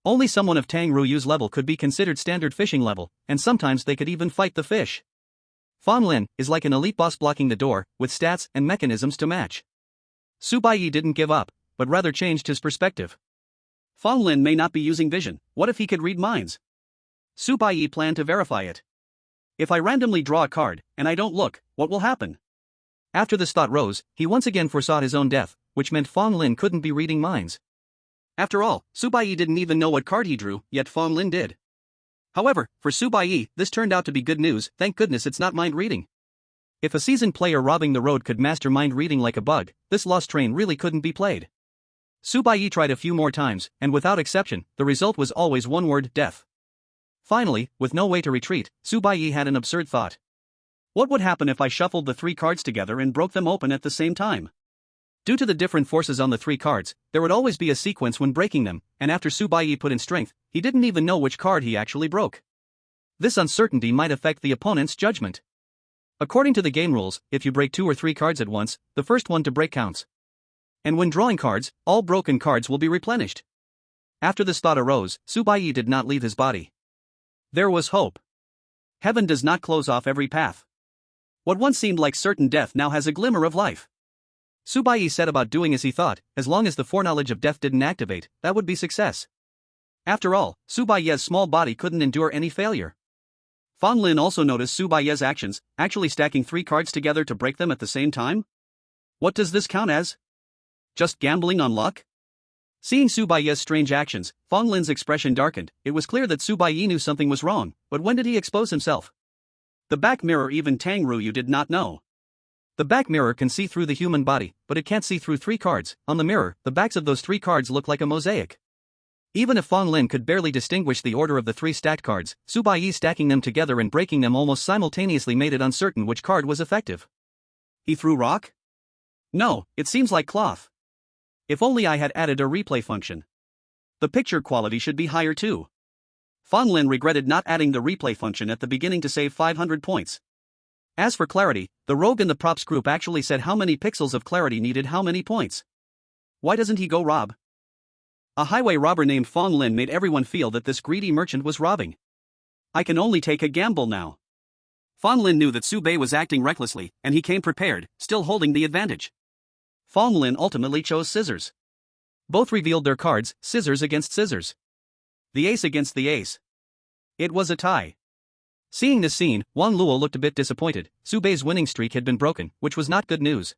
Speaker 1: Only someone of Tang Ruyu's level could be considered standard fishing level, and sometimes they could even fight the fish. Fan Lin is like an elite boss blocking the door, with stats and mechanisms to match. Baiye didn't give up, but rather changed his perspective. Fan Lin may not be using vision. What if he could read minds? Baiye planned to verify it. If I randomly draw a card, and I don't look, what will happen? After this thought rose, he once again foresaw his own death, which meant Fan Lin couldn't be reading minds. After all, Baiye didn't even know what card he drew, yet Fan Lin did. However, for Baiye, this turned out to be good news. Thank goodness it's not mind reading. If a seasoned player robbing the road could master mind reading like a bug, this lost train really couldn't be played. Baiye tried a few more times, and without exception, the result was always one word: death. Finally, with no way to retreat, Baiye had an absurd thought. What would happen if I shuffled the 3 cards together and broke them open at the same time? Due to the different forces on the 3 cards, there would always be a sequence when breaking them, and after Baiye put in strength, he didn't even know which card he actually broke. This uncertainty might affect the opponent's judgment. According to the game rules, if you break 2 or 3 cards at once, the first one to break counts. And when drawing cards, all broken cards will be replenished. After this thought arose, Baiye did not leave his body. There was hope. Heaven does not close off every path. What once seemed like certain death now has a glimmer of life. Baiye set about doing as he thought, as long as the foreknowledge of death didn't activate, that would be success. After all, Baiye's small body couldn't endure any failure. Lin also noticed Baiye's actions, actually stacking 3 cards together to break them at the same time? What does this count as? Just gambling on luck? Seeing Baiye's strange actions, Lin's expression darkened. It was clear that Baiye knew something was wrong, but when did he expose himself? The back mirror even Tang Ruyu did not know. The back mirror can see through the human body, but it can't see through 3 cards. On the mirror, the backs of those 3 cards look like a mosaic. Even if Lin could barely distinguish the order of the 3 stacked cards, Baiye stacking them together and breaking them almost simultaneously made it uncertain which card was effective. He threw rock? No, it seems like cloth. If only I had added a replay function. The picture quality should be higher too. Lin regretted not adding the replay function at the beginning to save 500 points. As for clarity, the rogue in the props group actually said how many pixels of clarity needed how many points. Why doesn't he go rob? A highway robber named Lin made everyone feel that this greedy merchant was robbing. I can only take a gamble now. Lin knew that Baiye was acting recklessly, and he came prepared, still holding the advantage. Lin ultimately chose scissors. Both revealed their cards, scissors against scissors. The ace against the ace. It was a tie. Seeing this scene, Wang Luo looked a bit disappointed. Baiye's winning streak had been broken, which was not good news.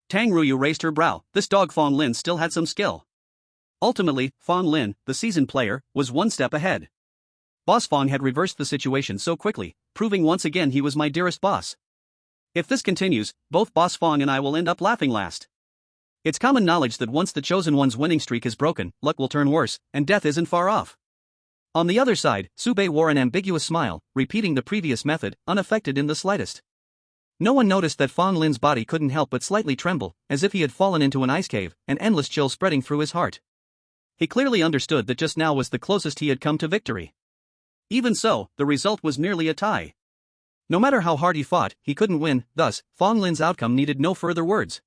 Speaker 1: Tang Ruyu raised her brow. This dog Lin still had some skill. Ultimately, Lin, the seasoned player, was 1 step ahead. Boss Fong had reversed the situation so quickly, proving once again he was my dearest boss. If this continues, both Boss Fong and I will end up laughing last. It's common knowledge that once the chosen one's winning streak is broken, luck will turn worse, and death isn't far off. On the other side, Baiye wore an ambiguous smile, repeating the previous method, unaffected in the slightest. No one noticed that Lin's body couldn't help but slightly tremble, as if he had fallen into an ice cave, an endless chill spreading through his heart. He clearly understood that just now was the closest he had come to victory. Even so, the result was merely a tie. No matter how hard he fought, he couldn't win, thus, Lin's outcome needed no further words.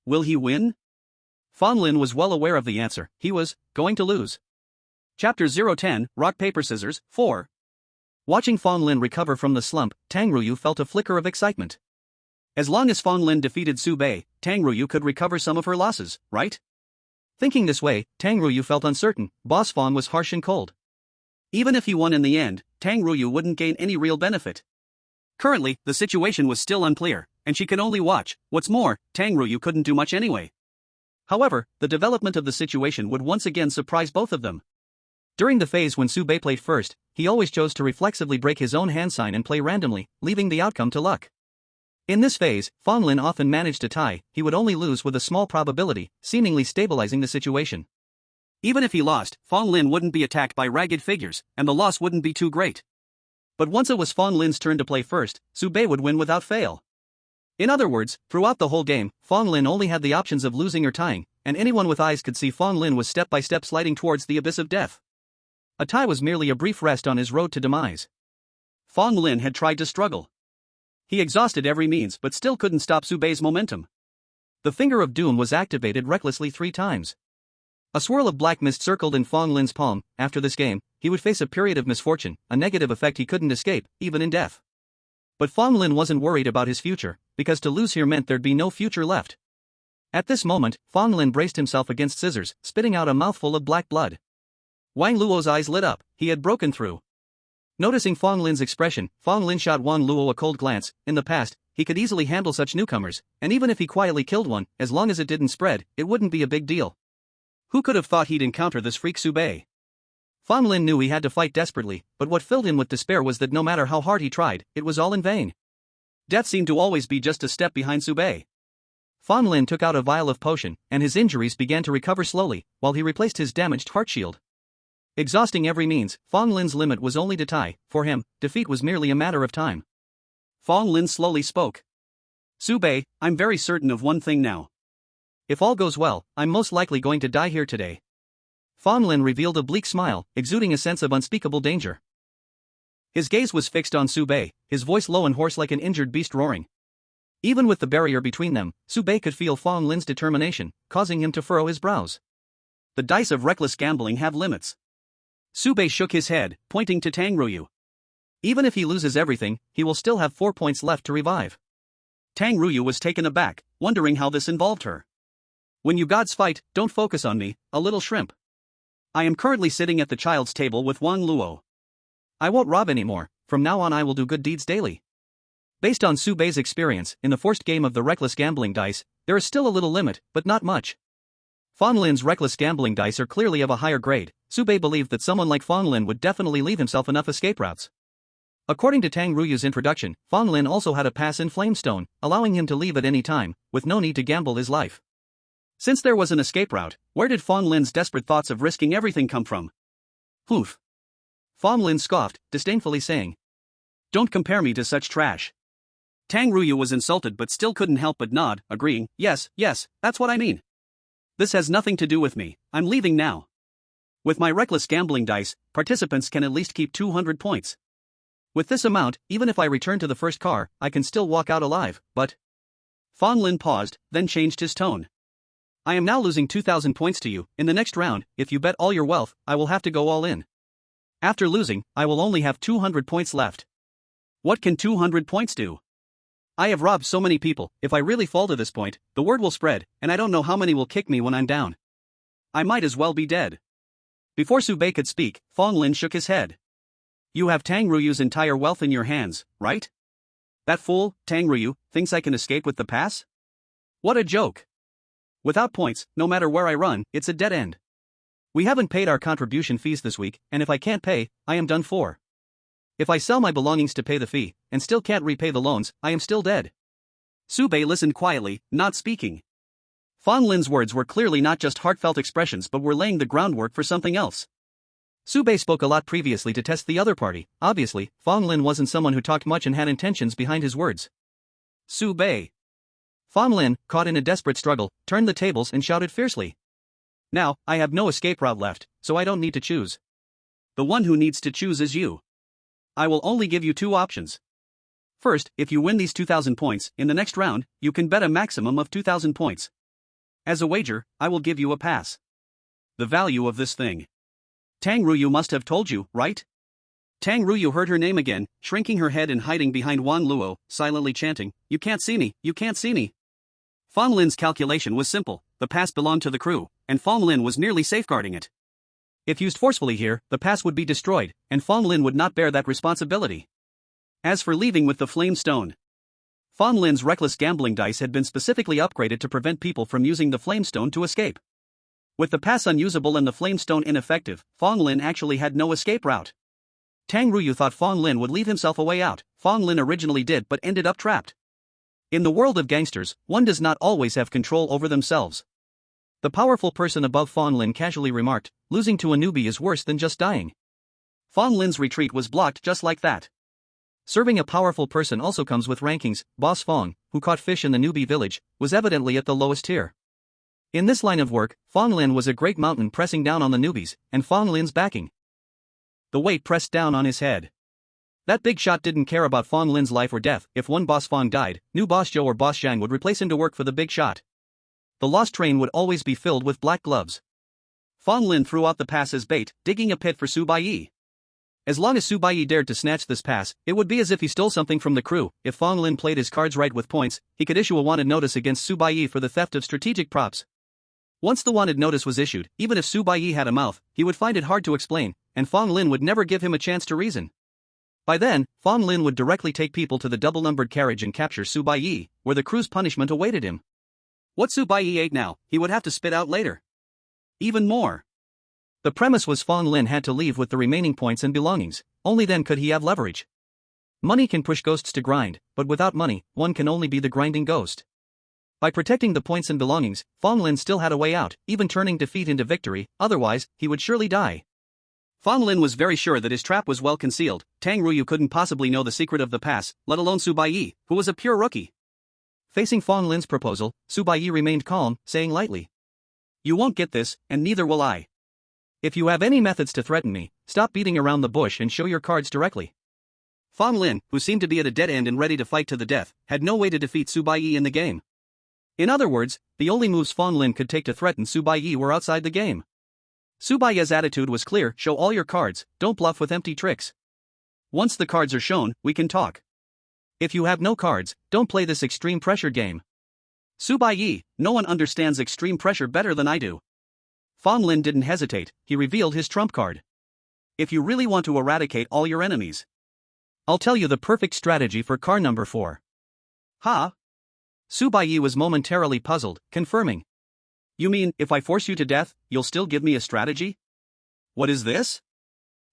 Speaker 1: Will he win? Lin was well aware of the answer. He was going to lose. Chapter 010, Rock Paper Scissors, 4. Watching Lin recover from the slump, Tang Ruyu felt a flicker of excitement. As long as Lin defeated Baiye, Tang Ruyu could recover some of her losses, right? Thinking this way, Tang Ruyu felt uncertain. Boss Fong was harsh and cold. Even if he won in the end, Tang Ruyu wouldn't gain any real benefit. Currently, the situation was still unclear, and she could only watch. What's more, Tang Ruyu couldn't do much anyway. However, the development of the situation would once again surprise both of them. During the phase when Baiye played first, he always chose to reflexively break his own hand sign and play randomly, leaving the outcome to luck. In this phase, Lin often managed to tie. He would only lose with a small probability, seemingly stabilizing the situation. Even if he lost, Lin wouldn't be attacked by ragged figures, and the loss wouldn't be too great. But once it was Lin's turn to play first, Baiye would win without fail. In other words, throughout the whole game, Lin only had the options of losing or tying, and anyone with eyes could see Lin was step-by-step sliding towards the abyss of death. A tie was merely a brief rest on his road to demise. Lin had tried to struggle. He exhausted every means but still couldn't stop Baiye's momentum. The finger of doom was activated recklessly 3 times. A swirl of black mist circled in Lin's palm. After this game, he would face a period of misfortune, a negative effect he couldn't escape, even in death. But Lin wasn't worried about his future, because to lose here meant there'd be no future left. At this moment, Lin braced himself against scissors, spitting out a mouthful of black blood. Wang Luo's eyes lit up. He had broken through. Noticing Lin's expression, Lin shot Wang Luo a cold glance. In the past, he could easily handle such newcomers, and even if he quietly killed one, as long as it didn't spread, it wouldn't be a big deal. Who could have thought he'd encounter this freak Baiye? Lin knew he had to fight desperately, but what filled him with despair was that no matter how hard he tried, it was all in vain. Death seemed to always be just a step behind Baiye. Lin took out a vial of potion, and his injuries began to recover slowly, while he replaced his damaged heart shield. Exhausting every means, Lin's limit was only to tie. For him, defeat was merely a matter of time. Lin slowly spoke. Baiye, I'm very certain of one thing now. If all goes well, I'm most likely going to die here today. Lin revealed a bleak smile, exuding a sense of unspeakable danger. His gaze was fixed on Baiye, his voice low and hoarse like an injured beast roaring. Even with the barrier between them, Baiye could feel Lin's determination, causing him to furrow his brows. The dice of reckless gambling have limits. Baiye shook his head, pointing to Tang Ruyu. Even if he loses everything, he will still have 4 points left to revive. Tang Ruyu was taken aback, wondering how this involved her. When you gods fight, don't focus on me, a little shrimp. I am currently sitting at the child's table with Wang Luo. I won't rob anymore, from now on I will do good deeds daily. Based on Su Baiye's experience in the first game of the reckless gambling dice, there is still a little limit, but not much. Fang Lin's reckless gambling dice are clearly of a higher grade. Su Baiye believed that someone like Fang Lin would definitely leave himself enough escape routes. According to Tang Ruyu's introduction, Fang Lin also had a pass in Flamestone, allowing him to leave at any time, with no need to gamble his life. Since there was an escape route, where did Fang Lin's desperate thoughts of risking everything come from? Poof. Fang Lin scoffed, disdainfully saying, "Don't compare me to such trash." Tang Ruyu was insulted but still couldn't help but nod, agreeing, yes, that's what I mean. This has nothing to do with me, I'm leaving now. With my reckless gambling dice, participants can at least keep 200 points. With this amount, even if I return to the first car, I can still walk out alive, but... Fang Lin paused, then changed his tone. I am now losing 2,000 points to you. In the next round, if you bet all your wealth, I will have to go all in. After losing, I will only have 200 points left. What can 200 points do? I have robbed so many people, if I really fall to this point, the word will spread, and I don't know how many will kick me when I'm down. I might as well be dead. Before Su Baiye could speak, Fang Lin shook his head. You have Tang Ruyu's entire wealth in your hands, right? That fool, Tang Ruyu, thinks I can escape with the pass? What a joke. Without points, no matter where I run, it's a dead end. We haven't paid our contribution fees this week, and if I can't pay, I am done for. If I sell my belongings to pay the fee, and still can't repay the loans, I am still dead. Su Baiye listened quietly, not speaking. Fang Lin's words were clearly not just heartfelt expressions but were laying the groundwork for something else. Su Baiye spoke a lot previously to test the other party. Obviously, Fang Lin wasn't someone who talked much and had intentions behind his words. Su Baiye. Fang Lin, caught in a desperate struggle, turned the tables and shouted fiercely. Now, I have no escape route left, so I don't need to choose. The one who needs to choose is you. I will only give you 2 options. First, if you win these 2,000 points, in the next round, you can bet a maximum of 2,000 points. As a wager, I will give you a pass. The value of this thing. Tang Ruyu must have told you, right? Tang Ruyu heard her name again, shrinking her head and hiding behind Wang Luo, silently chanting, you can't see me, you can't see me. Fang Lin's calculation was simple, the pass belonged to the crew, and Fang Lin was merely safeguarding it. If used forcefully here, the pass would be destroyed, and Fang Lin would not bear that responsibility. As for leaving with the flame stone, Fang Lin's reckless gambling dice had been specifically upgraded to prevent people from using the flame stone to escape. With the pass unusable and the flame stone ineffective, Fang Lin actually had no escape route. Tang Ruyu thought Fang Lin would leave himself a way out. Fang Lin originally did but ended up trapped. In the world of gangsters, one does not always have control over themselves. The powerful person above Fang Lin casually remarked, losing to a newbie is worse than just dying. Fang Lin's retreat was blocked just like that. Serving a powerful person also comes with rankings. Boss Fang, who caught fish in the newbie village, was evidently at the lowest tier. In this line of work, Fang Lin was a great mountain pressing down on the newbies, and Fang Lin's backing. The weight pressed down on his head. That big shot didn't care about Fang Lin's life or death. If one Boss Fang died, new Boss Zhou or Boss Zhang would replace him to work for the big shot. The lost train would always be filled with black gloves. Fang Lin threw out the pass as bait, digging a pit for Su Baiye. As long as Su Baiye dared to snatch this pass, it would be as if he stole something from the crew. If Fang Lin played his cards right with points, he could issue a wanted notice against Su Baiye for the theft of strategic props. Once the wanted notice was issued, even if Su Baiye had a mouth, he would find it hard to explain, and Fang Lin would never give him a chance to reason. By then, Fang Lin would directly take people to the double-numbered carriage and capture Su Baiye, where the crew's punishment awaited him. What Su Baiye ate now, he would have to spit out later. Even more. The premise was Fang Lin had to leave with the remaining points and belongings, only then could he have leverage. Money can push ghosts to grind, but without money, one can only be the grinding ghost. By protecting the points and belongings, Fang Lin still had a way out, even turning defeat into victory, otherwise, he would surely die. Fang Lin was very sure that his trap was well concealed. Tang Ruyu couldn't possibly know the secret of the pass, let alone Su Baiye, who was a pure rookie. Facing Fang Lin's proposal, Su Baiye remained calm, saying lightly, "You won't get this, and neither will I. If you have any methods to threaten me, stop beating around the bush and show your cards directly." Fang Lin, who seemed to be at a dead end and ready to fight to the death, had no way to defeat Su Baiye in the game. In other words, the only moves Fang Lin could take to threaten Su Baiye were outside the game. Su Baiye's attitude was clear: show all your cards, don't bluff with empty tricks. Once the cards are shown, we can talk. If you have no cards, don't play this extreme pressure game. Baiye, no one understands extreme pressure better than I do. Fong Lin didn't hesitate, he revealed his trump card. If you really want to eradicate all your enemies, I'll tell you the perfect strategy for card number 4. Ha? Baiye was momentarily puzzled, confirming. You mean, if I force you to death, you'll still give me a strategy? What is this?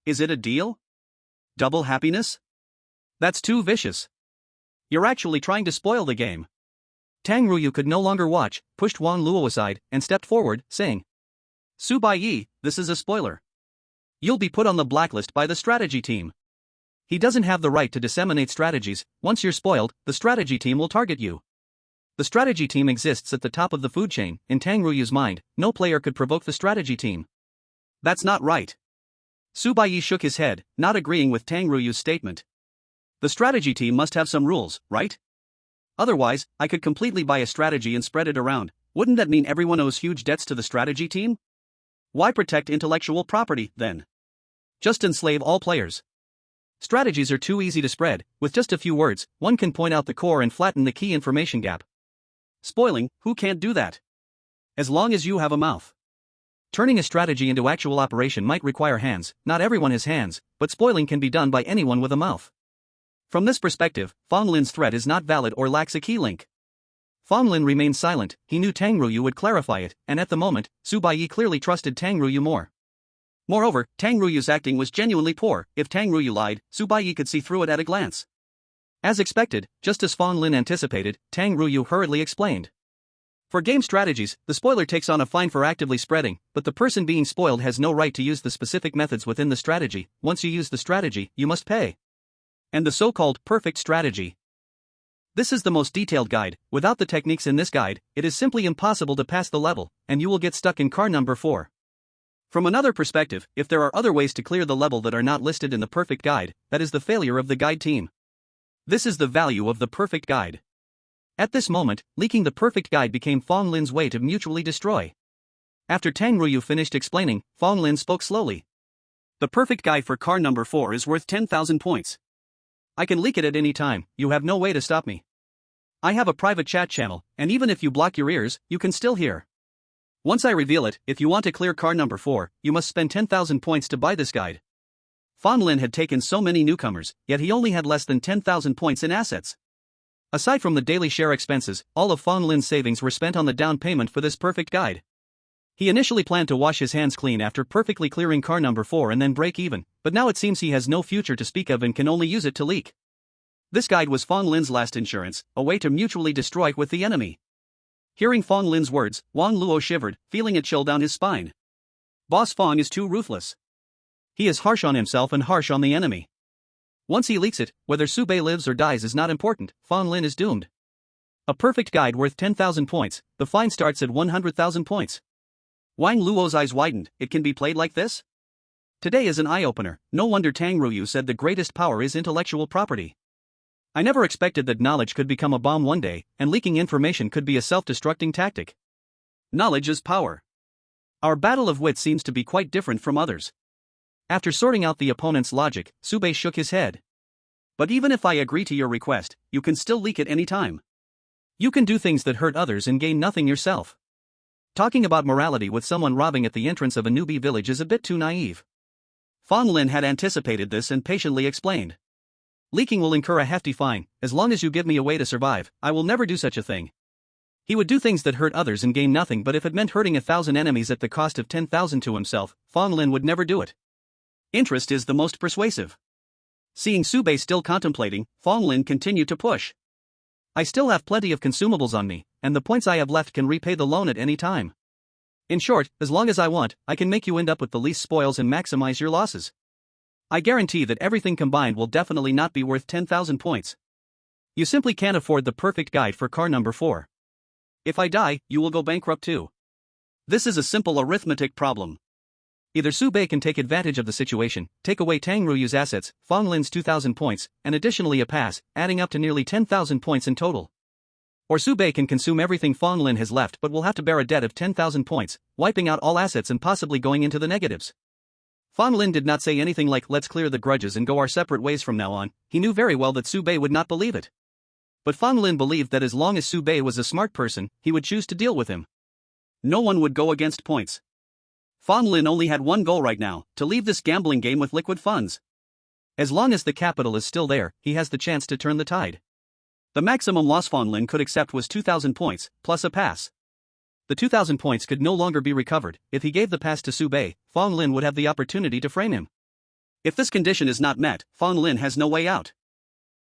Speaker 1: Is it a deal? Double happiness? That's too vicious. You're actually trying to spoil the game. Tang Ruyu could no longer watch, pushed Wang Luo aside, and stepped forward, saying, Baiye, this is a spoiler. You'll be put on the blacklist by the strategy team. He doesn't have the right to disseminate strategies. Once you're spoiled, the strategy team will target you. The strategy team exists at the top of the food chain. In Tang Ruyu's mind, no player could provoke the strategy team. That's not right. Baiye shook his head, not agreeing with Tang Ruyu's statement. The strategy team must have some rules, right? Otherwise, I could completely buy a strategy and spread it around. Wouldn't that mean everyone owes huge debts to the strategy team? Why protect intellectual property, then? Just enslave all players. Strategies are too easy to spread. With just a few words, one can point out the core and flatten the key information gap. Spoiling, who can't do that? As long as you have a mouth. Turning a strategy into actual operation might require hands. Not everyone has hands, but spoiling can be done by anyone with a mouth. From this perspective, Fong Lin's threat is not valid or lacks a key link. Fong Lin remained silent. He knew Tang Ruyu would clarify it, and at the moment, Baiye clearly trusted Tang Ruyu more. Moreover, Tang Ruyu's acting was genuinely poor. If Tang Ruyu lied, Baiye could see through it at a glance. As expected, just as Fong Lin anticipated, Tang Ruyu hurriedly explained. For game strategies, the spoiler takes on a fine for actively spreading, but the person being spoiled has no right to use the specific methods within the strategy. Once you use the strategy, you must pay. And the so-called perfect strategy. This is the most detailed guide. Without the techniques in this guide, it is simply impossible to pass the level, and you will get stuck in card number 4. From another perspective, if there are other ways to clear the level that are not listed in the perfect guide, that is the failure of the guide team. This is the value of the perfect guide. At this moment, leaking the perfect guide became Fong Lin's way to mutually destroy. After Tang Ruyu finished explaining, Fong Lin spoke slowly. The perfect guide for card number 4 is worth 10,000 points. I can leak it at any time, you have no way to stop me. I have a private chat channel, and even if you block your ears, you can still hear. Once I reveal it, if you want to clear card number 4, you must spend 10,000 points to buy this guide. Fong Lin had taken so many newcomers, yet he only had less than 10,000 points in assets. Aside from the daily share expenses, all of Fong Lin's savings were spent on the down payment for this perfect guide. He initially planned to wash his hands clean after perfectly clearing card number 4 and then break even, but now it seems he has no future to speak of and can only use it to leak. This guide was Fong Lin's last insurance, a way to mutually destroy with the enemy. Hearing Fong Lin's words, Wang Luo shivered, feeling a chill down his spine. Boss Fong is too ruthless. He is harsh on himself and harsh on the enemy. Once he leaks it, whether Baiye lives or dies is not important, Fong Lin is doomed. A perfect guide worth 10,000 points, the fine starts at 100,000 points. Wang Luo's eyes widened. It can be played like this? Today is an eye-opener. No wonder Tang Ruyu said the greatest power is intellectual property. I never expected that knowledge could become a bomb one day, and leaking information could be a self-destructing tactic. Knowledge is power. Our battle of wit seems to be quite different from others. After sorting out the opponent's logic, Baiye shook his head. But even if I agree to your request, you can still leak at any time. You can do things that hurt others and gain nothing yourself. Talking about morality with someone robbing at the entrance of a newbie village is a bit too naive. Fong Lin had anticipated this and patiently explained. Leaking will incur a hefty fine. As long as you give me a way to survive, I will never do such a thing. He would do things that hurt others and gain nothing, but if it meant hurting 1,000 enemies at the cost of 10,000 to himself, Fong Lin would never do it. Interest is the most persuasive. Seeing Baiye still contemplating, Fong Lin continued to push. I still have plenty of consumables on me, and the points I have left can repay the loan at any time. In short, as long as I want, I can make you end up with the least spoils and maximize your losses. I guarantee that everything combined will definitely not be worth 10,000 points. You simply can't afford the perfect guide for car number 4. If I die, you will go bankrupt too. This is a simple arithmetic problem. Either Baiye can take advantage of the situation, take away Tang Ruyu's assets, Fong Lin's 2,000 points, and additionally a pass, adding up to nearly 10,000 points in total. Or Baiye can consume everything Fong Lin has left but will have to bear a debt of 10,000 points, wiping out all assets and possibly going into the negatives. Fan Lin did not say anything like let's clear the grudges and go our separate ways from now on. He knew very well that Su Baiye would not believe it. But Fan Lin believed that as long as Su Baiye was a smart person, he would choose to deal with him. No one would go against points. Fan Lin only had one goal right now, to leave this gambling game with liquid funds. As long as the capital is still there, he has the chance to turn the tide. The maximum loss Fan Lin could accept was 2,000 points, plus a pass. The 2,000 points could no longer be recovered. If he gave the pass to Su Baiye, Fan Lin would have the opportunity to frame him. If this condition is not met, Fan Lin has no way out.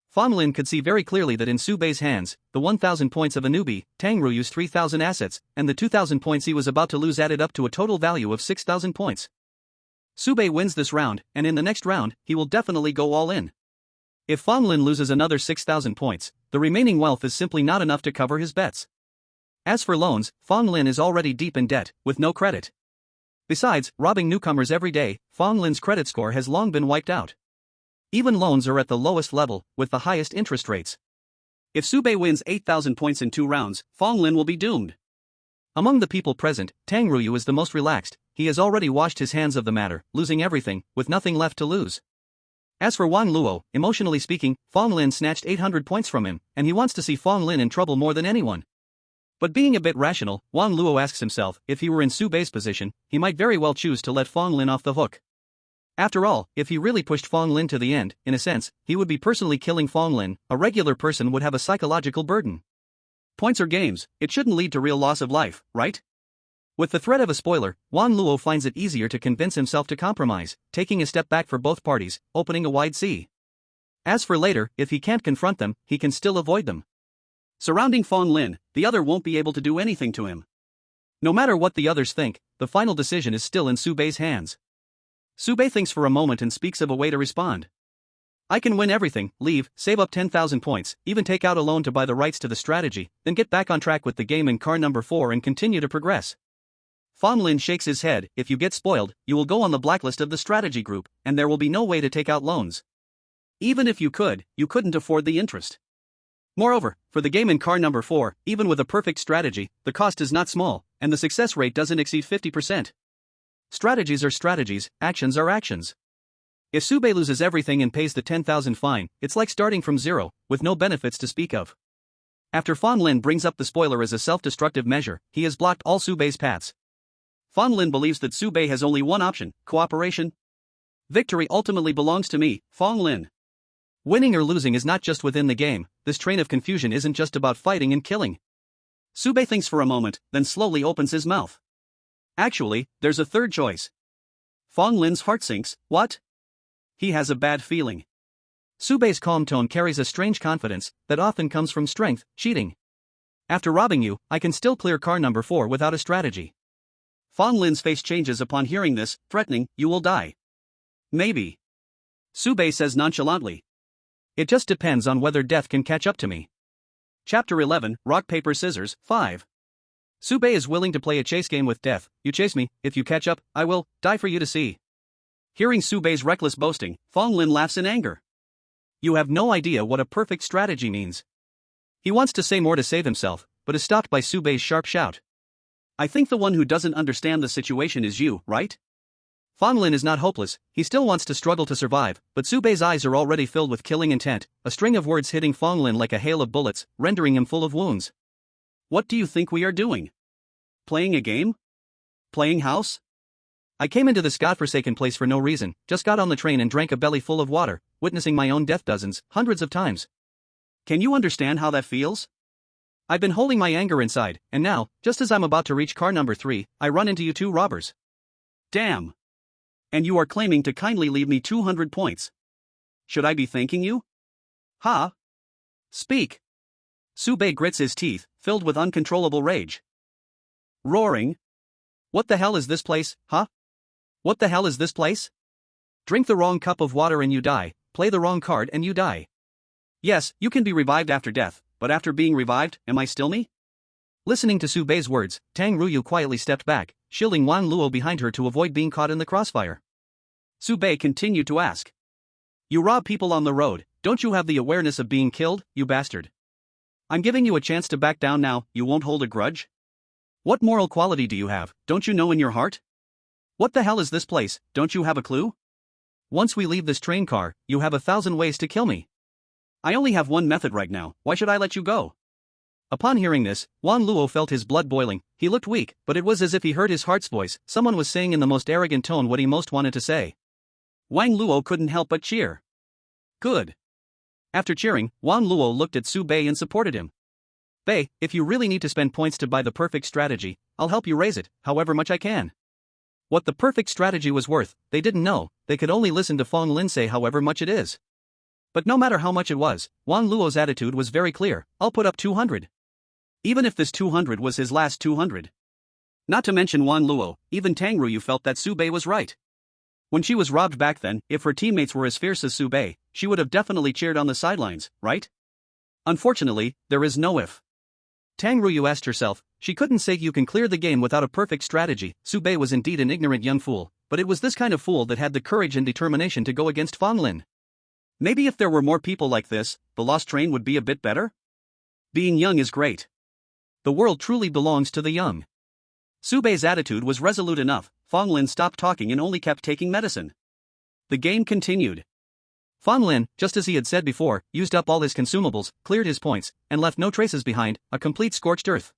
Speaker 1: Fan Lin could see very clearly that in Su Baiye's hands, the 1,000 points of a newbie, Tang Ruyu's 3,000 assets, and the 2,000 points he was about to lose added up to a total value of 6,000 points. Su Baiye wins this round, and in the next round, he will definitely go all in. If Fan Lin loses another 6,000 points, the remaining wealth is simply not enough to cover his bets. As for loans, Fan Lin is already deep in debt, with no credit. Besides, robbing newcomers every day, Fan Lin's credit score has long been wiped out. Even loans are at the lowest level, with the highest interest rates. If Su Baiye wins 8,000 points in 2 rounds, Fan Lin will be doomed. Among the people present, Tang Ruyu is the most relaxed. He has already washed his hands of the matter, losing everything, with nothing left to lose. As for Wang Luo, emotionally speaking, Fan Lin snatched 800 points from him, and he wants to see Fan Lin in trouble more than anyone. But being a bit rational, Wang Luo asks himself, if he were in Su Baiye's position, he might very well choose to let Fan Lin off the hook. After all, if he really pushed Fan Lin to the end, in a sense, he would be personally killing Fan Lin. A regular person would have a psychological burden. Points are games, it shouldn't lead to real loss of life, right? With the threat of a spoiler, Wang Luo finds it easier to convince himself to compromise, taking a step back for both parties, opening a wide sea. As for later, if he can't confront them, he can still avoid them. Surrounding Fan Lin, the other won't be able to do anything to him. No matter what the others think, the final decision is still in Su Baiye's hands. Su Baiye thinks for a moment and speaks of a way to respond. I can win everything, leave, save up 10,000 points, even take out a loan to buy the rights to the strategy, then get back on track with the game in car number 4 and continue to progress. Fan Lin shakes his head. If you get spoiled, you will go on the blacklist of the strategy group, and there will be no way to take out loans. Even if you could, you couldn't afford the interest. Moreover, for the game in car number 4, even with a perfect strategy, the cost is not small, and the success rate doesn't exceed 50%. Strategies are strategies, actions are actions. If Su Baiye loses everything and pays the 10,000 fine, it's like starting from zero, with no benefits to speak of. After Fan Lin brings up the spoiler as a self-destructive measure, he has blocked all Su Baiye's paths. Fan Lin believes that Su Baiye has only one option, cooperation. Victory ultimately belongs to me, Fan Lin. Winning or losing is not just within the game. This train of confusion isn't just about fighting and killing. Su Baiye thinks for a moment, then slowly opens his mouth. Actually, there's a third choice. Fan Lin's heart sinks. What? He has a bad feeling. Su Baiye's calm tone carries a strange confidence that often comes from strength, cheating. After robbing you, I can still clear car number 4 without a strategy. Fan Lin's face changes upon hearing this, threatening, you will die. Maybe. Su Baiye says nonchalantly. It just depends on whether death can catch up to me. Chapter 11, Rock Paper Scissors, 5. Su Baiye is willing to play a chase game with death. You chase me, if you catch up, I will die for you to see. Hearing Su Baiye's reckless boasting, Fan Lin laughs in anger. You have no idea what a perfect strategy means. He wants to say more to save himself, but is stopped by Su Baiye's sharp shout. I think the one who doesn't understand the situation is you, right? Fan Lin is not hopeless. He still wants to struggle to survive, but Su Baiye's eyes are already filled with killing intent, a string of words hitting Fan Lin like a hail of bullets, rendering him full of wounds. What do you think we are doing? Playing a game? Playing house? I came into this godforsaken place for no reason, just got on the train and drank a belly full of water, witnessing my own death dozens, hundreds of times. Can you understand how that feels? I've been holding my anger inside, and now, just as I'm about to reach car number 3, I run into you 2 robbers. Damn. And you are claiming to kindly leave me 200 points. Should I be thanking you? Huh? Speak. Su Baiye grits his teeth, filled with uncontrollable rage. Roaring. What the hell is this place, huh? What the hell is this place? Drink the wrong cup of water and you die, play the wrong card and you die. Yes, you can be revived after death, but after being revived, am I still me? Listening to Su Baiye's words, Tang Ruyu quietly stepped back, shielding Wang Luo behind her to avoid being caught in the crossfire. Su Baiye continued to ask. You rob people on the road, don't you have the awareness of being killed, you bastard? I'm giving you a chance to back down now, you won't hold a grudge? What moral quality do you have, don't you know in your heart? What the hell is this place, don't you have a clue? Once we leave this train car, you have 1,000 ways to kill me. I only have one method right now, why should I let you go? Upon hearing this, Wan Luo felt his blood boiling. He looked weak, but it was as if he heard his heart's voice. Someone was saying in the most arrogant tone what he most wanted to say. Wang Luo couldn't help but cheer. Good. After cheering, Wan Luo looked at Su Baiye and supported him. Baiye, if you really need to spend points to buy the perfect strategy, I'll help you raise it, however much I can. What the perfect strategy was worth, they didn't know. They could only listen to Fong Lin say however much it is. But no matter how much it was, Wan Luo's attitude was very clear. I'll put up 200. Even if this 200 was his last 200. Not to mention Wan Luo, even Tang Ruyu felt that Su Baiye was right. When she was robbed back then, if her teammates were as fierce as Su Baiye, she would have definitely cheered on the sidelines, right? Unfortunately, there is no if. Tang Ruyu asked herself, she couldn't say you can clear the game without a perfect strategy. Su Baiye was indeed an ignorant young fool, but it was this kind of fool that had the courage and determination to go against Fong Lin. Maybe if there were more people like this, the lost train would be a bit better? Being young is great. The world truly belongs to the young. Su Baiye's attitude was resolute enough. Fong Lin stopped talking and only kept taking medicine. The game continued. Fong Lin, just as he had said before, used up all his consumables, cleared his points, and left no traces behind, a complete scorched earth.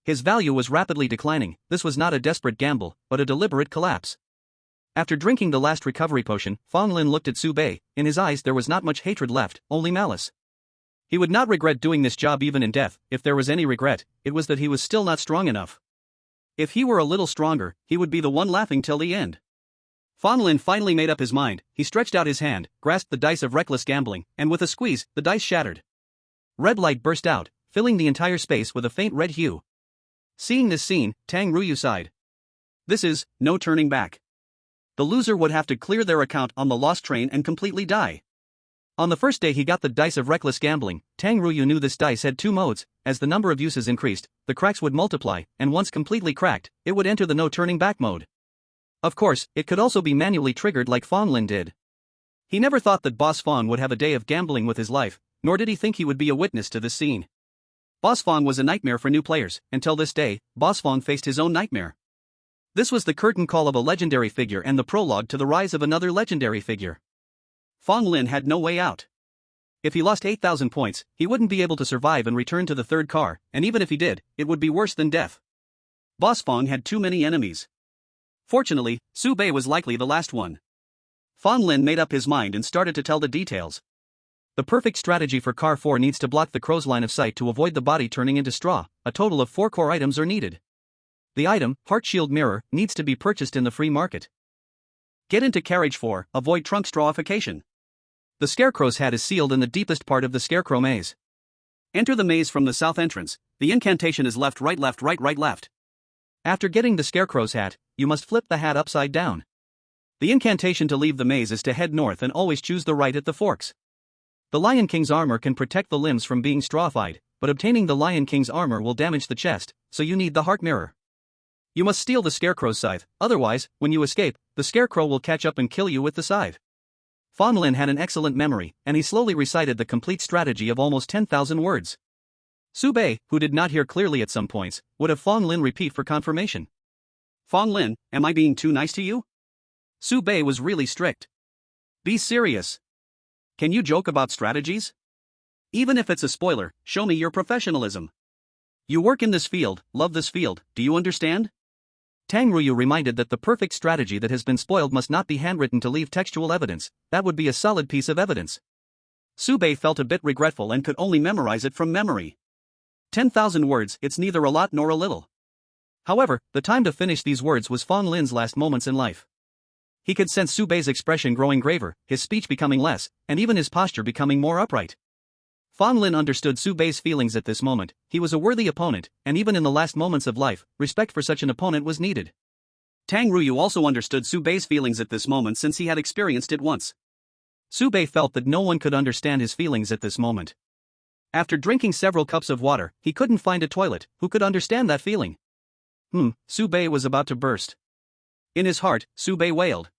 Speaker 1: His value was rapidly declining. This was not a desperate gamble, but a deliberate collapse. After drinking the last recovery potion, Fong Lin looked at Su Baiye. In his eyes there was not much hatred left, only malice. He would not regret doing this job even in death. If there was any regret, it was that he was still not strong enough. If he were a little stronger, he would be the one laughing till the end. Fong Lin finally made up his mind. He stretched out his hand, grasped the dice of reckless gambling, and with a squeeze, the dice shattered. Red light burst out, filling the entire space with a faint red hue. Seeing this scene, Tang Ruyu sighed. This is no turning back. The loser would have to clear their account on the lost train and completely die. On the first day he got the dice of reckless gambling. Tang Ruyu knew this dice had two modes. As the number of uses increased, the cracks would multiply, and once completely cracked, it would enter the no turning back mode. Of course, it could also be manually triggered like Fong Lin did. He never thought that Boss Fong would have a day of gambling with his life, nor did he think he would be a witness to this scene. Boss Fong was a nightmare for new players. Until this day, Boss Fong faced his own nightmare. This was the curtain call of a legendary figure and the prologue to the rise of another legendary figure. Fong Lin had no way out. If he lost 8,000 points, he wouldn't be able to survive and return to the third car, and even if he did, it would be worse than death. Boss Fong had too many enemies. Fortunately, Su Baiye was likely the last one. Fong Lin made up his mind and started to tell the details. The perfect strategy for car 4 needs to block the crow's line of sight to avoid the body turning into straw. A total of 4 core items are needed. The item, Heart Shield Mirror, needs to be purchased in the free market. Get into carriage 4, avoid trunk strawification. The Scarecrow's hat is sealed in the deepest part of the Scarecrow maze. Enter the maze from the south entrance. The incantation is left right left right right left. After getting the Scarecrow's hat, you must flip the hat upside down. The incantation to leave the maze is to head north and always choose the right at the forks. The Lion King's armor can protect the limbs from being strawified, but obtaining the Lion King's armor will damage the chest, so you need the heart mirror. You must steal the Scarecrow's scythe, otherwise, when you escape, the Scarecrow will catch up and kill you with the scythe. Fong Lin had an excellent memory, and he slowly recited the complete strategy of almost 10,000 words. Su Baiye, who did not hear clearly at some points, would have Fong Lin repeat for confirmation. Fong Lin, am I being too nice to you? Su Baiye was really strict. Be serious. Can you joke about strategies? Even if it's a spoiler, show me your professionalism. You work in this field, love this field, do you understand? Tang Ruyu reminded that the perfect strategy that has been spoiled must not be handwritten to leave textual evidence. That would be a solid piece of evidence. Su Baiye felt a bit regretful and could only memorize it from memory. 10,000 words, it's neither a lot nor a little. However, the time to finish these words was Fong Lin's last moments in life. He could sense Su Baiye's expression growing graver, his speech becoming less, and even his posture becoming more upright. Fong Lin understood Su Baiye's feelings at this moment. He was a worthy opponent, and even in the last moments of life, respect for such an opponent was needed. Tang Ruyu also understood Su Baiye's feelings at this moment since he had experienced it once. Su Baiye felt that no one could understand his feelings at this moment. After drinking several cups of water, he couldn't find a toilet. Who could understand that feeling? Su Baiye was about to burst. In his heart, Su Baiye wailed.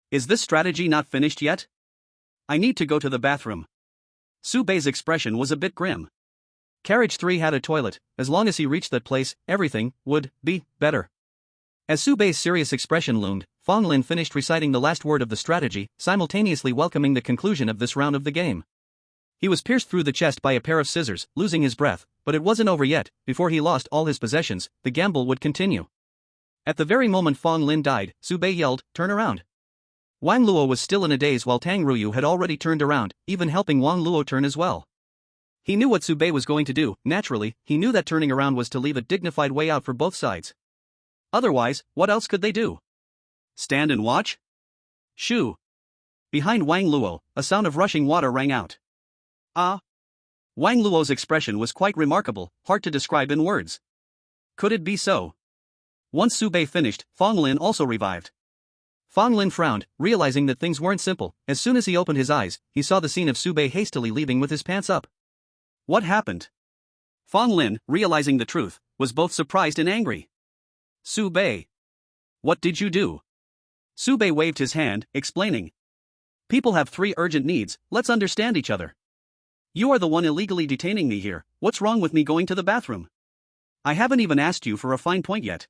Speaker 1: Is this strategy not finished yet? I need to go to the bathroom. Su Baiye's expression was a bit grim. Carriage 3 had a toilet. As long as he reached that place, everything would be better. As Su Bei's serious expression loomed, Fong Lin finished reciting the last word of the strategy, simultaneously welcoming the conclusion of this round of the game. He was pierced through the chest by a pair of scissors, losing his breath, but it wasn't over yet. Before he lost all his possessions, the gamble would continue. At the very moment Fong Lin died, Su Bei yelled, "Turn around!" Wang Luo was still in a daze while Tang Ruyu had already turned around, even helping Wang Luo turn as well. He knew what Su Bei was going to do. Naturally, he knew that turning around was to leave a dignified way out for both sides. Otherwise, what else could they do? Stand and watch? Shoo! Behind Wang Luo, a sound of rushing water rang out. Ah! Wang Luo's expression was quite remarkable, hard to describe in words. Could it be so? Once Su Bei finished, Fong Lin also revived. Fong Lin frowned, realizing that things weren't simple. As soon as he opened his eyes, he saw the scene of Su Bei hastily leaving with his pants up. What happened? Fong Lin, realizing the truth, was both surprised and angry. Su Bei. What did you do? Su Bei waved his hand, explaining. People have 3 urgent needs, let's understand each other. You are the one illegally detaining me here. What's wrong with me going to the bathroom? I haven't even asked you for a fine point yet.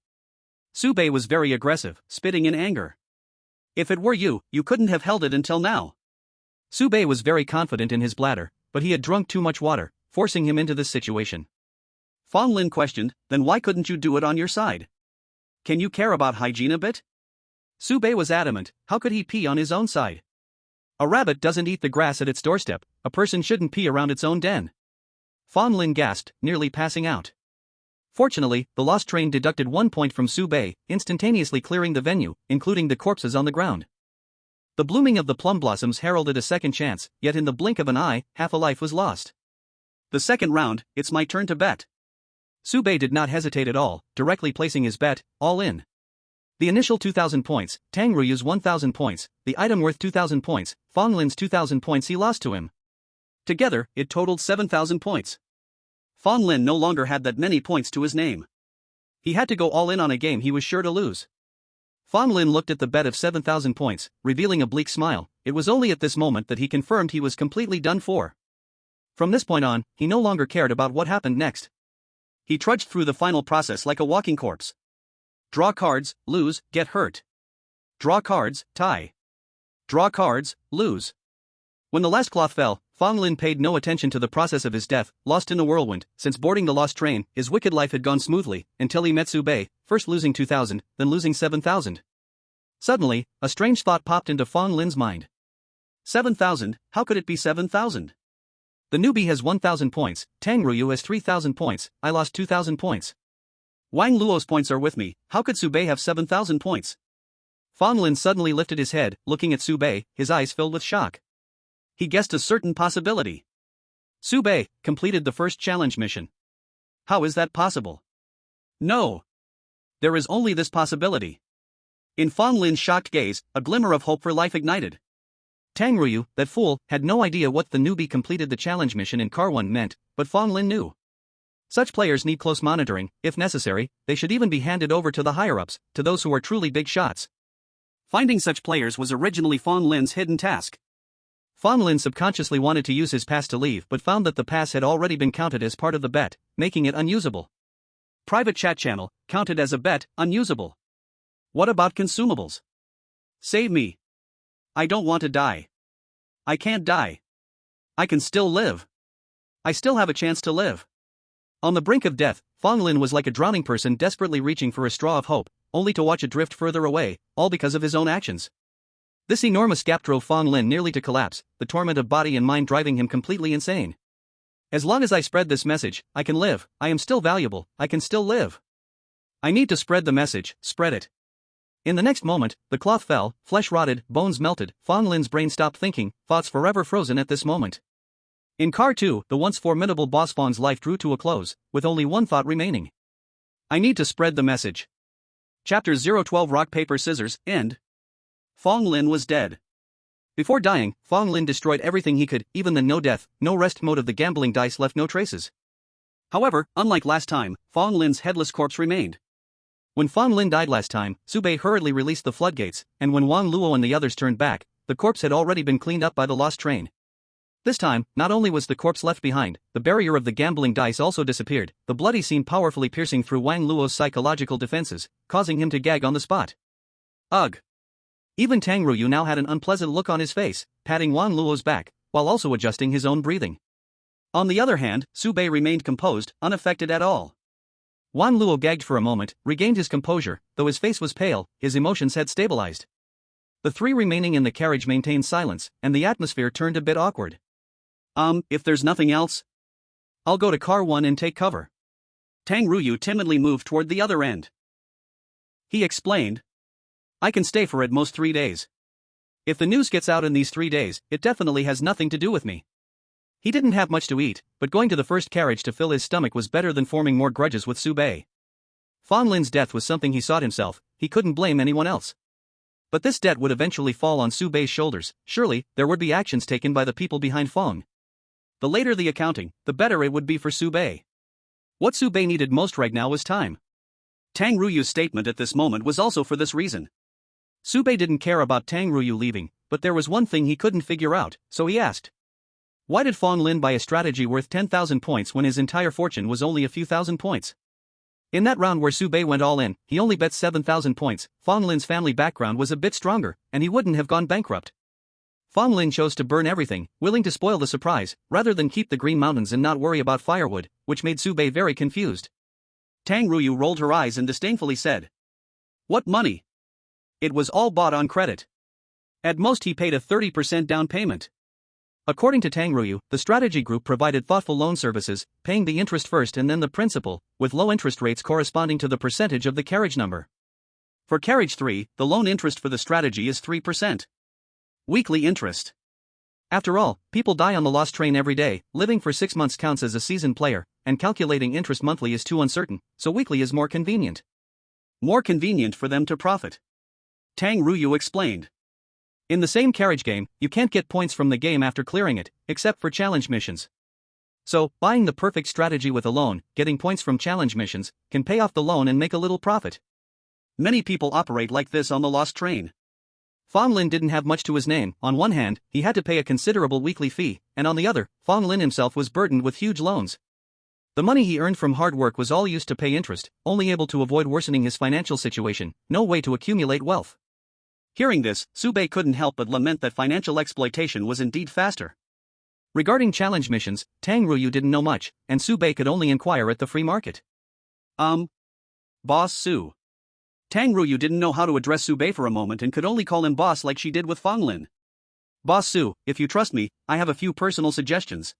Speaker 1: Su Bei was very aggressive, spitting in anger. If it were you, you couldn't have held it until now. Su Bei was very confident in his bladder, but he had drunk too much water, forcing him into this situation. Fong Lin questioned, then why couldn't you do it on your side? Can you care about hygiene a bit? Su Bei was adamant, how could he pee on his own side? A rabbit doesn't eat the grass at its doorstep, a person shouldn't pee around its own den. Fong Lin gasped, nearly passing out. Fortunately, the lost train deducted 1 point from Su Bei, instantaneously clearing the venue, including the corpses on the ground. The blooming of the plum blossoms heralded a second chance, yet in the blink of an eye, half a life was lost. The second round, it's my turn to bet. Su Bei did not hesitate at all, directly placing his bet, all in. The initial 2,000 points, Tang Ruyu's 1,000 points, the item worth 2,000 points, Fong Lin's 2,000 points he lost to him. Together, it totaled 7,000 points. Fong Lin no longer had that many points to his name. He had to go all in on a game he was sure to lose. Fong Lin looked at the bet of 7,000 points, revealing a bleak smile. It was only at this moment that he confirmed he was completely done for. From this point on, he no longer cared about what happened next. He trudged through the final process like a walking corpse. Draw cards, lose, get hurt. Draw cards, tie. Draw cards, lose. When the last cloth fell, Fong Lin paid no attention to the process of his death, lost in a whirlwind. Since boarding the lost train, his wicked life had gone smoothly, until he met Su Bei, first losing 2,000, then losing 7,000. Suddenly, a strange thought popped into Fong Lin's mind. 7,000, how could it be 7,000? The newbie has 1,000 points, Tang Ruyu has 3,000 points, I lost 2,000 points. Wang Luo's points are with me, how could Su Bei have 7,000 points? Fong Lin suddenly lifted his head, looking at Su Bei, his eyes filled with shock. He guessed a certain possibility. Su Bei completed the first challenge mission. How is that possible? No. There is only this possibility. In Fong Lin's shocked gaze, a glimmer of hope for life ignited. Tang Ruyu, that fool, had no idea what the newbie completed the challenge mission in Car 1 meant, but Fong Lin knew. Such players need close monitoring. If necessary, they should even be handed over to the higher-ups, to those who are truly big shots. Finding such players was originally Fong Lin's hidden task. Fong Lin subconsciously wanted to use his pass to leave but found that the pass had already been counted as part of the bet, making it unusable. Private chat channel, counted as a bet, unusable. What about consumables? Save me. I don't want to die. I can't die. I can still live. I still have a chance to live. On the brink of death, Fong Lin was like a drowning person desperately reaching for a straw of hope, only to watch it drift further away, all because of his own actions. This enormous gap drove Fong Lin nearly to collapse, the torment of body and mind driving him completely insane. As long as I spread this message, I can live, I am still valuable, I can still live. I need to spread the message, spread it. In the next moment, the cloth fell, flesh rotted, bones melted, Fong Lin's brain stopped thinking, thoughts forever frozen at this moment. In Car 2, the once formidable boss Fong's life drew to a close, with only one thought remaining. I need to spread the message. Chapter 012 Rock Paper Scissors, End. Fong Lin was dead. Before dying, Fong Lin destroyed everything he could, even the no death, no rest mode of the gambling dice left no traces. However, unlike last time, Fong Lin's headless corpse remained. When Fong Lin died last time, Su Bei hurriedly released the floodgates, and when Wang Luo and the others turned back, the corpse had already been cleaned up by the lost train. This time, not only was the corpse left behind, the barrier of the gambling dice also disappeared, the bloody scene powerfully piercing through Wang Luo's psychological defenses, causing him to gag on the spot. Ugh. Even Tang Ruyu now had an unpleasant look on his face, patting Wang Luo's back, while also adjusting his own breathing. On the other hand, Su Bei remained composed, unaffected at all. Wang Luo gagged for a moment, regained his composure, though his face was pale, his emotions had stabilized. The three remaining in the carriage maintained silence, and the atmosphere turned a bit awkward. If there's nothing else, I'll go to car 1 and take cover. Tang Ruyu timidly moved toward the other end. He explained, I can stay for at most 3 days. If the news gets out in these 3 days, it definitely has nothing to do with me. He didn't have much to eat, but going to the first carriage to fill his stomach was better than forming more grudges with Su Bei. Fan Lin's death was something he sought himself, he couldn't blame anyone else. But this debt would eventually fall on Su Bei's shoulders, surely, there would be actions taken by the people behind Feng. The later the accounting, the better it would be for Su Bei. What Su Bei needed most right now was time. Tang Ruyu's statement at this moment was also for this reason. Su Bei didn't care about Tang Ruyu leaving, but there was one thing he couldn't figure out, so he asked. Why did Fan Lin buy a strategy worth 10,000 points when his entire fortune was only a few thousand points? In that round where Su Bei went all in, he only bet 7,000 points. Fan Lin's family background was a bit stronger, and he wouldn't have gone bankrupt. Fan Lin chose to burn everything, willing to spoil the surprise, rather than keep the Green Mountains and not worry about firewood, which made Su Bei very confused. Tang Ruyu rolled her eyes and disdainfully said, What money? It was all bought on credit. At most he paid a 30% down payment. According to Tang Ruyu, the strategy group provided thoughtful loan services, paying the interest first and then the principal, with low interest rates corresponding to the percentage of the carriage number. For carriage 3, the loan interest for the strategy is 3%. Weekly interest. After all, people die on the lost train every day, living for 6 months counts as a seasoned player, and calculating interest monthly is too uncertain, so weekly is more convenient. More convenient for them to profit. Tang Ruyu explained. In the same carriage game, you can't get points from the game after clearing it, except for challenge missions. So, buying the perfect strategy with a loan, getting points from challenge missions, can pay off the loan and make a little profit. Many people operate like this on the lost train. Fan Lin didn't have much to his name. On one hand, he had to pay a considerable weekly fee, and on the other, Fan Lin himself was burdened with huge loans. The money he earned from hard work was all used to pay interest, only able to avoid worsening his financial situation, no way to accumulate wealth. Hearing this, Su Bei couldn't help but lament that financial exploitation was indeed faster. Regarding challenge missions, Tang Ruyu didn't know much, and Su Bei could only inquire at the free market. Boss Su. Tang Ruyu didn't know how to address Su Bei for a moment and could only call him boss like she did with Fan Lin. Boss Su, if you trust me, I have a few personal suggestions.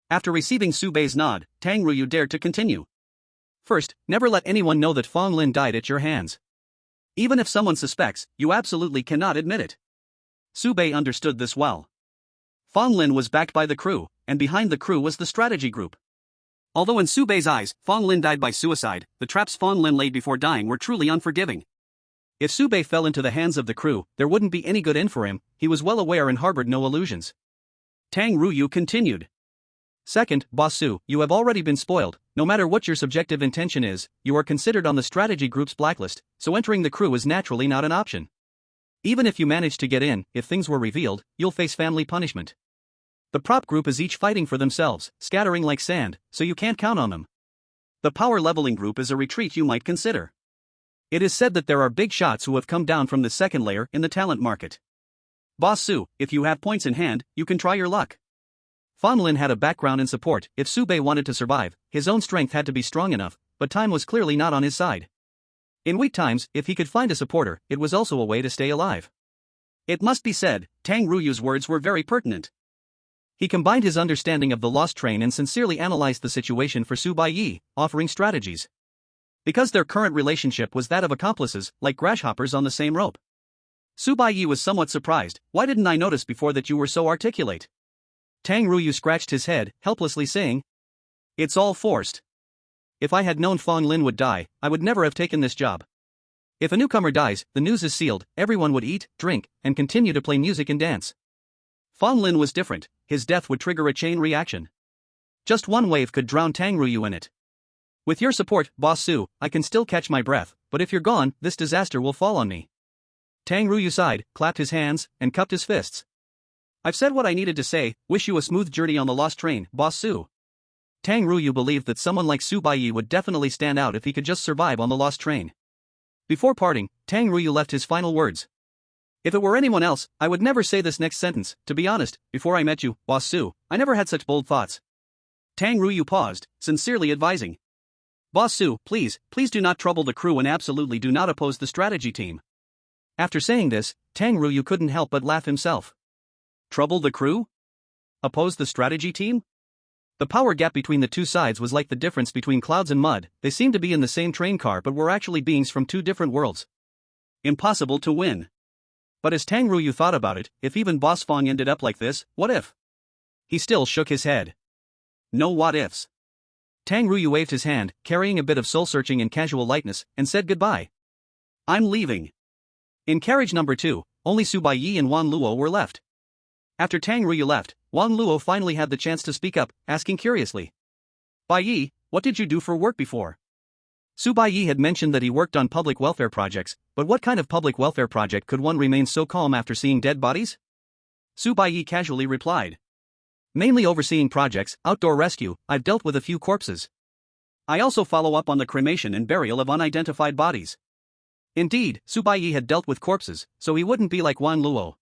Speaker 1: After receiving Su Bei's nod, Tang Ruyu dared to continue. First, never let anyone know that Fan Lin died at your hands. Even if someone suspects, you absolutely cannot admit it. Su Bei understood this well. Fan Lin was backed by the crew, and behind the crew was the strategy group. Although in Su Bei's eyes, Fan Lin died by suicide, the traps Fan Lin laid before dying were truly unforgiving. If Su Bei fell into the hands of the crew, there wouldn't be any good in for him, he was well aware and harbored no illusions. Tang Ruyu continued. Second, Boss Su, you have already been spoiled. No matter what your subjective intention is, you are considered on the strategy group's blacklist, so entering the crew is naturally not an option. Even if you manage to get in, if things were revealed, you'll face family punishment. The prop group is each fighting for themselves, scattering like sand, so you can't count on them. The power leveling group is a retreat you might consider. It is said that there are big shots who have come down from the second layer in the talent market. Boss Su, if you have points in hand, you can try your luck. Fan Lin had a background in support. If Su Bei wanted to survive, his own strength had to be strong enough, but time was clearly not on his side. In weak times, if he could find a supporter, it was also a way to stay alive. It must be said, Tang Ruyu's words were very pertinent. He combined his understanding of the lost train and sincerely analyzed the situation for Su Baiye, offering strategies. Because their current relationship was that of accomplices, like grasshoppers on the same rope. Su Baiye was somewhat surprised. Why didn't I notice before that you were so articulate? Tang Ruyu scratched his head, helplessly saying, It's all forced. If I had known Fan Lin would die, I would never have taken this job. If a newcomer dies, the news is sealed, everyone would eat, drink, and continue to play music and dance. Fan Lin was different, his death would trigger a chain reaction. Just one wave could drown Tang Ruyu in it. With your support, Boss Su, I can still catch my breath, but if you're gone, this disaster will fall on me. Tang Ruyu sighed, clapped his hands, and cupped his fists. I've said what I needed to say, wish you a smooth journey on the lost train, Boss Su. Tang Ruyu believed that someone like Su Baiye would definitely stand out if he could just survive on the lost train. Before parting, Tang Ruyu left his final words. If it were anyone else, I would never say this next sentence. To be honest, before I met you, Boss Su, I never had such bold thoughts. Tang Ruyu paused, sincerely advising. Boss Su, please do not trouble the crew and absolutely do not oppose the strategy team. After saying this, Tang Ruyu couldn't help but laugh himself. Trouble the crew? Oppose the strategy team? The power gap between the two sides was like the difference between clouds and mud. They seemed to be in the same train car but were actually beings from two different worlds. Impossible to win. But as Tang Ruyu thought about it, if even Boss Fong ended up like this, what if? He still shook his head. No what ifs. Tang Ruyu waved his hand, carrying a bit of soul-searching and casual lightness, and said goodbye. I'm leaving. In carriage number 2, only Su Baiye and Wang Luo were left. After Tang Ruyu left, Wang Luo finally had the chance to speak up, asking curiously. Baiye, what did you do for work before? Su Baiye had mentioned that he worked on public welfare projects, but what kind of public welfare project could one remain so calm after seeing dead bodies? Su Baiye casually replied. Mainly overseeing projects, outdoor rescue, I've dealt with a few corpses. I also follow up on the cremation and burial of unidentified bodies. Indeed, Su Baiye had dealt with corpses, so he wouldn't be like Wang Luo.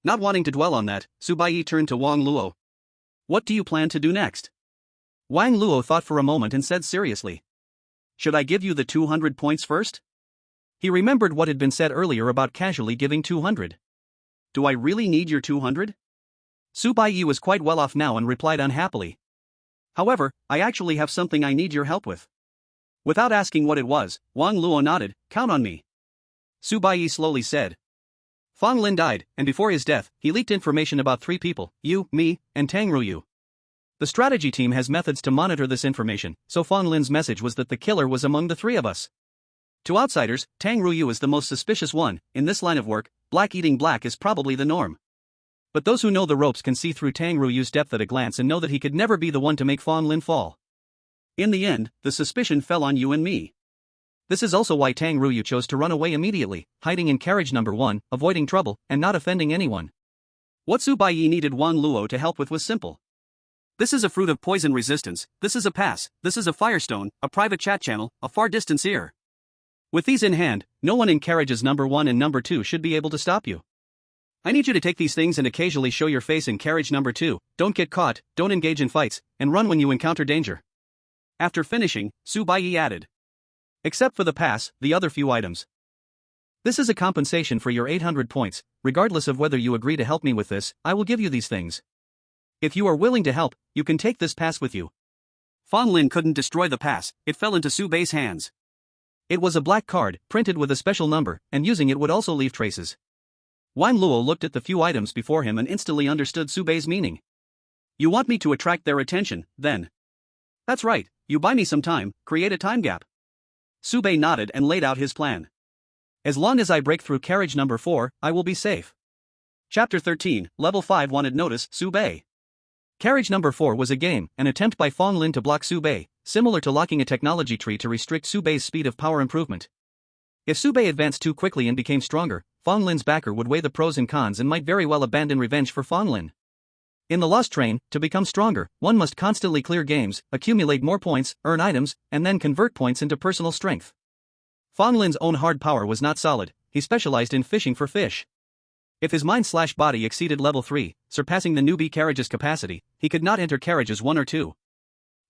Speaker 1: Not wanting to dwell on that, Su Baiye turned to Wang Luo. What do you plan to do next? Wang Luo thought for a moment and said seriously. Should I give you the 200 points first? He remembered what had been said earlier about casually giving 200. Do I really need your 200? Su Baiye was quite well off now and replied unhappily. However, I actually have something I need your help with. Without asking what it was, Wang Luo nodded, count on me. Su Baiye slowly said. Fong Lin died, and before his death, he leaked information about 3 people, you, me, and Tang Ruyu. The strategy team has methods to monitor this information, so Fong Lin's message was that the killer was among the 3 of us. To outsiders, Tang Ruyu is the most suspicious one. In this line of work, black eating black is probably the norm. But those who know the ropes can see through Tang Ruyu's depth at a glance and know that he could never be the one to make Fong Lin fall. In the end, the suspicion fell on you and me. This is also why Tang Ruyu chose to run away immediately, hiding in carriage number 1, avoiding trouble, and not offending anyone. What Su Baiye needed Wang Luo to help with was simple. This is a fruit of poison resistance, this is a pass, this is a firestone, a private chat channel, a far distance ear. With these in hand, no one in carriages number 1 and number 2 should be able to stop you. I need you to take these things and occasionally show your face in carriage number 2, don't get caught, don't engage in fights, and run when you encounter danger. After finishing, Su Baiye added. Except for the pass, the other few items. This is a compensation for your 800 points, regardless of whether you agree to help me with this, I will give you these things. If you are willing to help, you can take this pass with you. Fong Lin couldn't destroy the pass, it fell into Su Baiye's hands. It was a black card, printed with a special number, and using it would also leave traces. Wang Luo looked at the few items before him and instantly understood Su Baiye's meaning. You want me to attract their attention, then? That's right, you buy me some time, create a time gap. Su Baiye nodded and laid out his plan. As long as I break through carriage number 4, I will be safe. Chapter 13, Level 5 wanted notice, Su Baiye. Carriage number 4 was a game, an attempt by Fong Lin to block Su Baiye, similar to locking a technology tree to restrict Su Baiye's speed of power improvement. If Su Baiye advanced too quickly and became stronger, Fong Lin's backer would weigh the pros and cons and might very well abandon revenge for Fong Lin. In the Lost Train, to become stronger, one must constantly clear games, accumulate more points, earn items, and then convert points into personal strength. Fong Lin's own hard power was not solid, he specialized in fishing for fish. If his mind/body exceeded level 3, surpassing the newbie carriage's capacity, he could not enter carriages 1 or 2.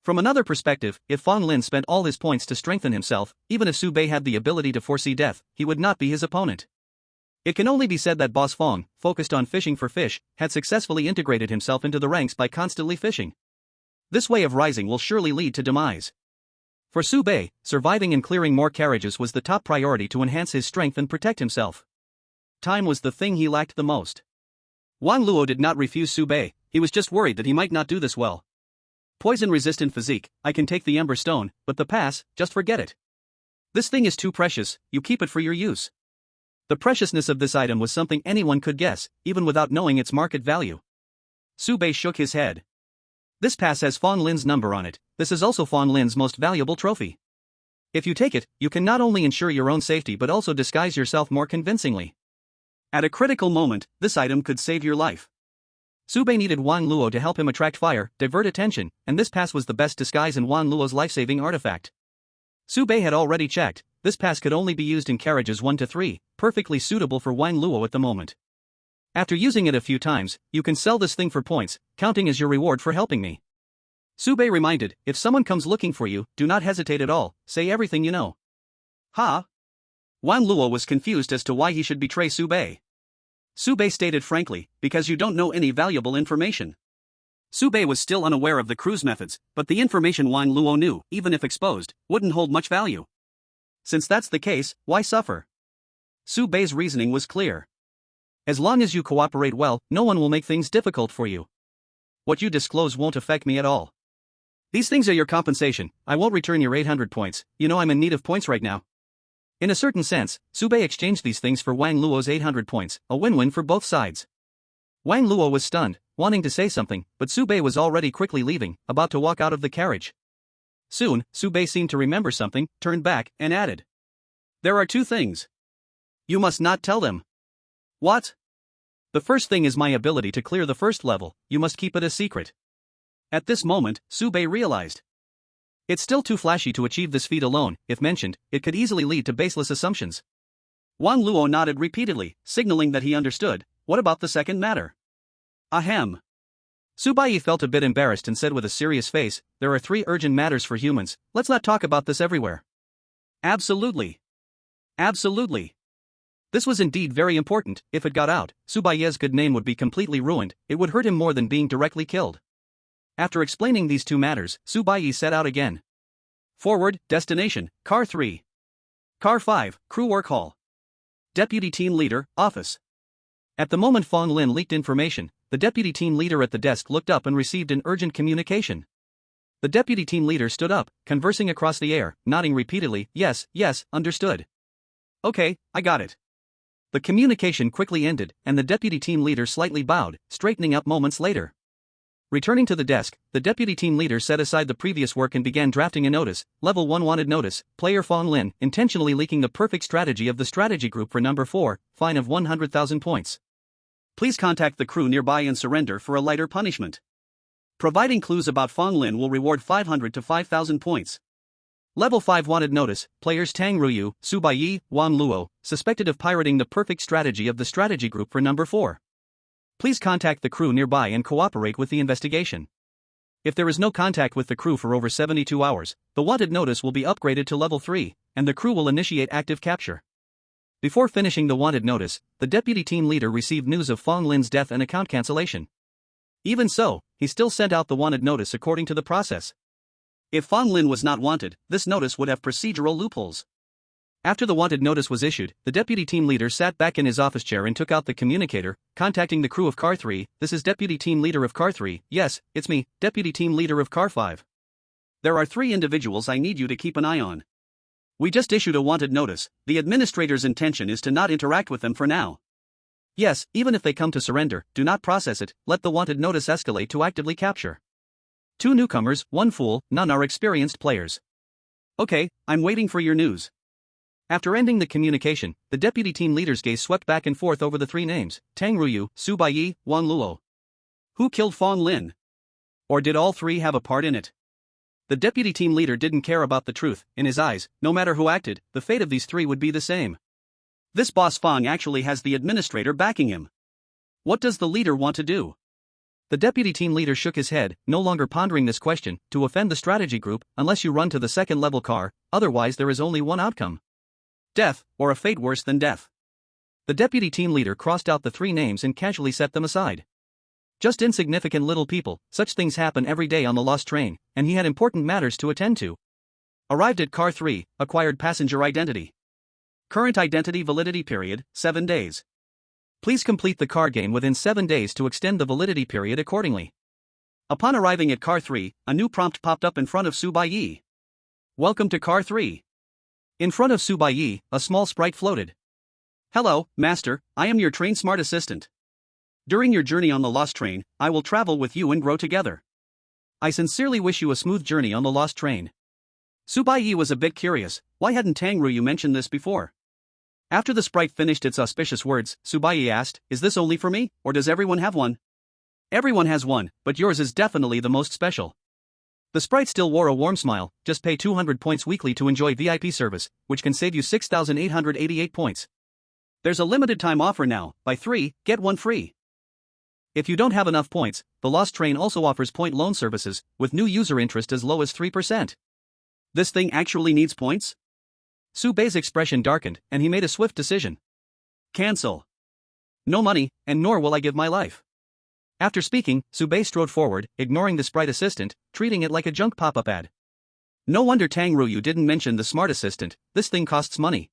Speaker 1: From another perspective, if Fong Lin spent all his points to strengthen himself, even if Su Baiye had the ability to foresee death, he would not be his opponent. It can only be said that Boss Fong, focused on fishing for fish, had successfully integrated himself into the ranks by constantly fishing. This way of rising will surely lead to demise. For Su Baiye, surviving and clearing more carriages was the top priority to enhance his strength and protect himself. Time was the thing he lacked the most. Wang Luo did not refuse Su Baiye, he was just worried that he might not do this well. Poison-resistant physique, I can take the Ember Stone, but the pass, just forget it. This thing is too precious, you keep it for your use. The preciousness of this item was something anyone could guess, even without knowing its market value. Su Baiye shook his head. This pass has Fong Lin's number on it, this is also Fong Lin's most valuable trophy. If you take it, you can not only ensure your own safety but also disguise yourself more convincingly. At a critical moment, this item could save your life. Sube needed Wang Luo to help him attract fire, divert attention, and this pass was the best disguise in Wang Luo's life-saving artifact. Sube had already checked, this pass could only be used in carriages 1 to 3, perfectly suitable for Wang Luo at the moment. After using it a few times, you can sell this thing for points, counting as your reward for helping me. Sube reminded, if someone comes looking for you, do not hesitate at all, say everything you know. Ha! Wang Luo was confused as to why he should betray Sube. Sube stated frankly, because you don't know any valuable information. Sube was still unaware of the crew's methods, but the information Wang Luo knew, even if exposed, wouldn't hold much value. Since that's the case, why suffer? Sube's reasoning was clear. As long as you cooperate well, no one will make things difficult for you. What you disclose won't affect me at all. These things are your compensation, I won't return your 800 points, you know I'm in need of points right now. In a certain sense, Sube exchanged these things for Wang Luo's 800 points, a win-win for both sides. Wang Luo was stunned, wanting to say something, but Sube was already quickly leaving, about to walk out of the carriage. Soon, Sube seemed to remember something, turned back, and added. There are 2 things. You must not tell them. What? The first thing is my ability to clear the first level, you must keep it a secret. At this moment, Sube realized. It's still too flashy to achieve this feat alone, if mentioned, it could easily lead to baseless assumptions. Wang Luo nodded repeatedly, signaling that he understood. What about the second matter? Ahem. Baiye felt a bit embarrassed and said with a serious face, there are 3 urgent matters for humans, let's not talk about this everywhere. Absolutely. Absolutely. This was indeed very important, if it got out, Baiye's good name would be completely ruined, it would hurt him more than being directly killed. After explaining these 2 matters, Baiye set out again. Forward, destination, Car 3. Car 5, Crew Work Hall. Deputy Team Leader, Office. At the moment Fong Lin leaked information, the deputy team leader at the desk looked up and received an urgent communication. The deputy team leader stood up, conversing across the air, nodding repeatedly, yes, understood. Okay, I got it. The communication quickly ended, and the deputy team leader slightly bowed, straightening up moments later. Returning to the desk, the deputy team leader set aside the previous work and began drafting a notice, Level 1 wanted notice, player Fong Lin, intentionally leaking the perfect strategy of the strategy group for number 4, fine of 100,000 points. Please contact the crew nearby and surrender for a lighter punishment. Providing clues about Fong Lin will reward 500 to 5,000 points. Level 5 wanted notice, players Tang Ruyu, Baiye, Wang Luo, suspected of pirating the perfect strategy of the strategy group for number 4. Please contact the crew nearby and cooperate with the investigation. If there is no contact with the crew for over 72 hours, the wanted notice will be upgraded to level 3, and the crew will initiate active capture. Before finishing the wanted notice, the deputy team leader received news of Fong Lin's death and account cancellation. Even so, he still sent out the wanted notice according to the process. If Fong Lin was not wanted, this notice would have procedural loopholes. After the wanted notice was issued, the deputy team leader sat back in his office chair and took out the communicator, contacting the crew of Car 3, this is deputy team leader of Car 3, yes, it's me, deputy team leader of Car 5. There are 3 individuals I need you to keep an eye on. We just issued a wanted notice, the administrator's intention is to not interact with them for now. Yes, even if they come to surrender, do not process it, let the wanted notice escalate to actively capture. 2 newcomers, 1 fool, none are experienced players. Okay, I'm waiting for your news. After ending the communication, the deputy team leader's gaze swept back and forth over the 3 names, Tang Ruyu, Baiye, Wang Luo. Who killed Fong Lin? Or did all 3 have a part in it? The deputy team leader didn't care about the truth, in his eyes, no matter who acted, the fate of these 3 would be the same. This boss Fong actually has the administrator backing him. What does the leader want to do? The deputy team leader shook his head, no longer pondering this question, to offend the strategy group, unless you run to the second level car, otherwise there is only one outcome. Death, or a fate worse than death. The deputy team leader crossed out the 3 names and casually set them aside. Just insignificant little people, such things happen every day on the lost train, and he had important matters to attend to. Arrived at Car 3, acquired passenger identity. Current identity validity period, 7 days. Please complete the car game within 7 days to extend the validity period accordingly. Upon arriving at Car 3, a new prompt popped up in front of Baiye. Welcome to Car 3. In front of Baiye, a small sprite floated. Hello, Master, I am your train smart assistant. During your journey on the lost train, I will travel with you and grow together. I sincerely wish you a smooth journey on the lost train. Baiye was a bit curious, why hadn't Tang Ruyu mentioned this before? After the sprite finished its auspicious words, Baiye asked, is this only for me, or does everyone have one? Everyone has one, but yours is definitely the most special. The sprite still wore a warm smile. Just pay 200 points weekly to enjoy VIP service, which can save you 6,888 points. There's a limited time offer now, buy 3, get 1 free. If you don't have enough points, the Lost Train also offers point loan services, with new user interest as low as 3%. This thing actually needs points? Subei's expression darkened, and he made a swift decision. Cancel. No money, and nor will I give my life. After speaking, Subei strode forward, ignoring the sprite assistant, treating it like a junk pop-up ad. No wonder Tang Ruyu didn't mention the smart assistant. This thing costs money.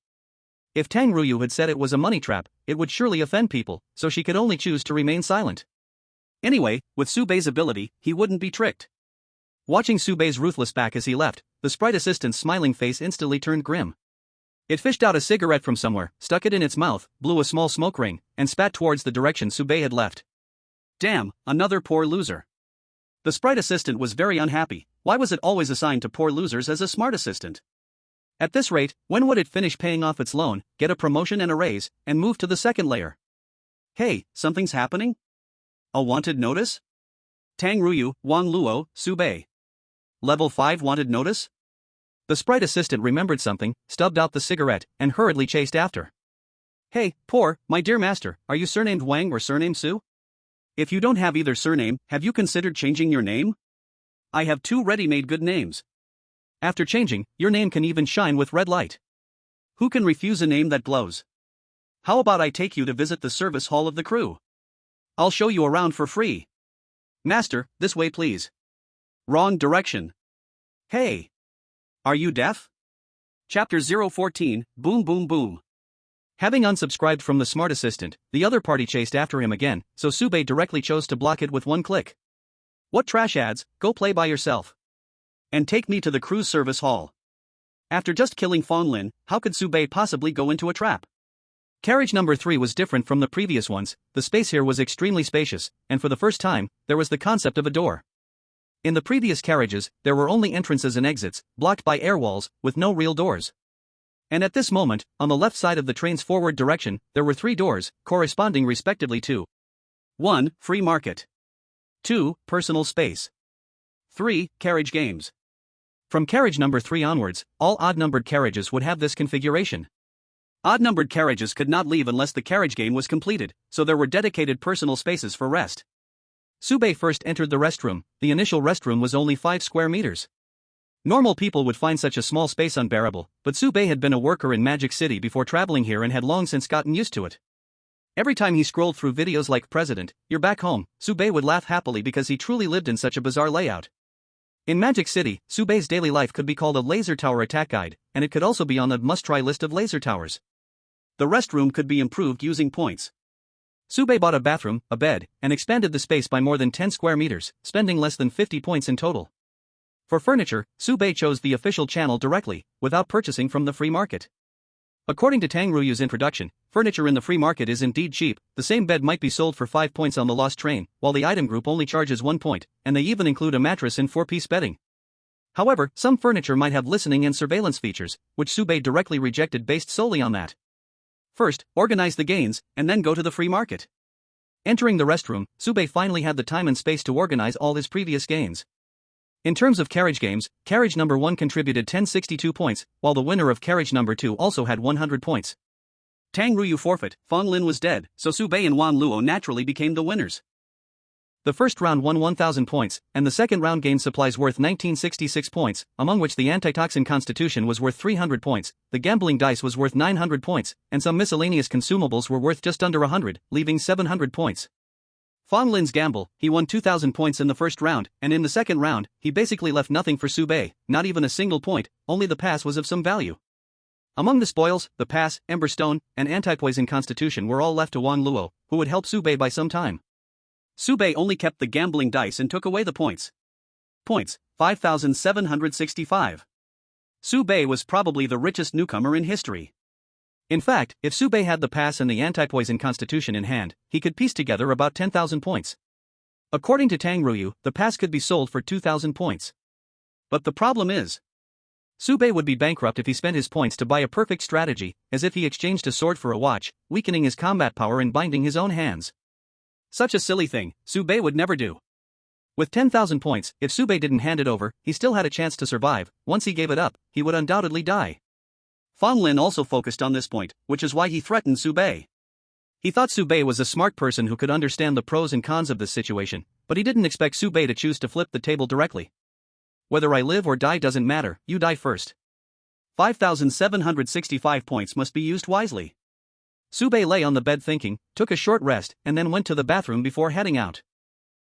Speaker 1: If Tang Ruyu had said it was a money trap, it would surely offend people, so she could only choose to remain silent. Anyway, with Subei's ability, he wouldn't be tricked. Watching Subei's ruthless back as he left, the sprite assistant's smiling face instantly turned grim. It fished out a cigarette from somewhere, stuck it in its mouth, blew a small smoke ring, and spat towards the direction Subei had left. Damn, another poor loser. The sprite assistant was very unhappy. Why was it always assigned to poor losers as a smart assistant? At this rate, when would it finish paying off its loan, get a promotion and a raise, and move to the second layer? Hey, something's happening? A wanted notice? Tang Ruyu, Wang Luo, Subei. Level 5 wanted notice? The sprite assistant remembered something, stubbed out the cigarette, and hurriedly chased after. Hey, poor, my dear master, are you surnamed Wang or surnamed Su? If you don't have either surname, have you considered changing your name? I have 2 ready-made good names. After changing, your name can even shine with red light. Who can refuse a name that glows? How about I take you to visit the service hall of the crew? I'll show you around for free. Master, this way please. Wrong direction. Hey. Are you deaf? Chapter 014, Boom Boom Boom. Having unsubscribed from the smart assistant, the other party chased after him again, so Subei directly chose to block it with one click. What trash ads, go play by yourself. And take me to the cruise service hall. After just killing Fonglin, how could Subei possibly go into a trap? Carriage number 3 was different from the previous ones. The space here was extremely spacious, and for the first time, there was the concept of a door. In the previous carriages, there were only entrances and exits, blocked by air walls, with no real doors. And at this moment, on the left side of the train's forward direction, there were 3 doors, corresponding respectively to 1. Free market. 2. Personal space. 3. Carriage games. From carriage number 3 onwards, all odd-numbered carriages would have this configuration. Odd-numbered carriages could not leave unless the carriage game was completed, so there were dedicated personal spaces for rest. Subei first entered the restroom. The initial restroom was only 5 square meters. Normal people would find such a small space unbearable, but Subei had been a worker in Magic City before traveling here and had long since gotten used to it. Every time he scrolled through videos like President, You're Back Home, Subei would laugh happily because he truly lived in such a bizarre layout. In Magic City, Subei's daily life could be called a laser tower attack guide, and it could also be on the must-try list of laser towers. The restroom could be improved using points. Subei bought a bathroom, a bed, and expanded the space by more than 10 square meters, spending less than 50 points in total. For furniture, Subei chose the official channel directly, without purchasing from the free market. According to Tang Ruyu's introduction, furniture in the free market is indeed cheap. The same bed might be sold for 5 points on the Lost Train, while the item group only charges 1 point, and they even include a mattress in 4-piece bedding. However, some furniture might have listening and surveillance features, which Subei directly rejected based solely on that. First, organize the gains, and then go to the free market. Entering the restroom, Subei finally had the time and space to organize all his previous gains. In terms of carriage games, carriage number 1 contributed 1062 points, while the winner of carriage number 2 also had 100 points. Tang Ruyu forfeit, Fong Lin was dead, so Subei and Wan Luo naturally became the winners. The first round won 1000 points, and the second round gained supplies worth 1966 points, among which the antitoxin constitution was worth 300 points, the gambling dice was worth 900 points, and some miscellaneous consumables were worth just under 100, leaving 700 points. Fong Lin's gamble, he won 2000 points in the first round, and in the second round, he basically left nothing for Subei, not even a single point, only the pass was of some value. Among the spoils, the pass, Emberstone, and anti-poison constitution were all left to Wang Luo, who would help Subei by some time. Subei only kept the gambling dice and took away the points. Points, 5,765. Subei was probably the richest newcomer in history. In fact, if Subei had the pass and the anti-poison constitution in hand, he could piece together about 10,000 points. According to Tang Ruyu, the pass could be sold for 2,000 points. But the problem is, Subei would be bankrupt if he spent his points to buy a perfect strategy, as if he exchanged a sword for a watch, weakening his combat power and binding his own hands. Such a silly thing, Baiye would never do. With 10,000 points, if Baiye didn't hand it over, he still had a chance to survive. Once he gave it up, he would undoubtedly die. Lin also focused on this point, which is why he threatened Baiye. He thought Baiye was a smart person who could understand the pros and cons of this situation, but he didn't expect Baiye to choose to flip the table directly. Whether I live or die doesn't matter, you die first. 5,765 points must be used wisely. Baiye lay on the bed thinking, took a short rest, and then went to the bathroom before heading out.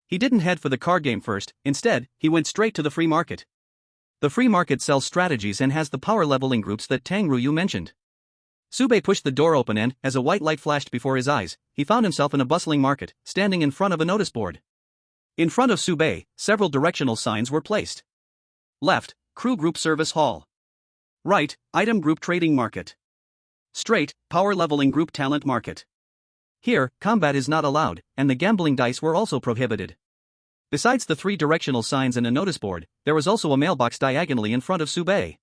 Speaker 1: He didn't head for the card game first, instead, he went straight to the free market. The free market sells strategies and has the power leveling groups that Tang Ruyu mentioned. Baiye pushed the door open and, as a white light flashed before his eyes, he found himself in a bustling market, standing in front of a notice board. In front of Baiye, several directional signs were placed. Left, Crew Group Service Hall. Right, Item Group Trading Market. Straight, Power Leveling Group Talent Market. Here, combat is not allowed, and the gambling dice were also prohibited. Besides the three directional signs and a notice board, there was also a mailbox diagonally in front of Baiye.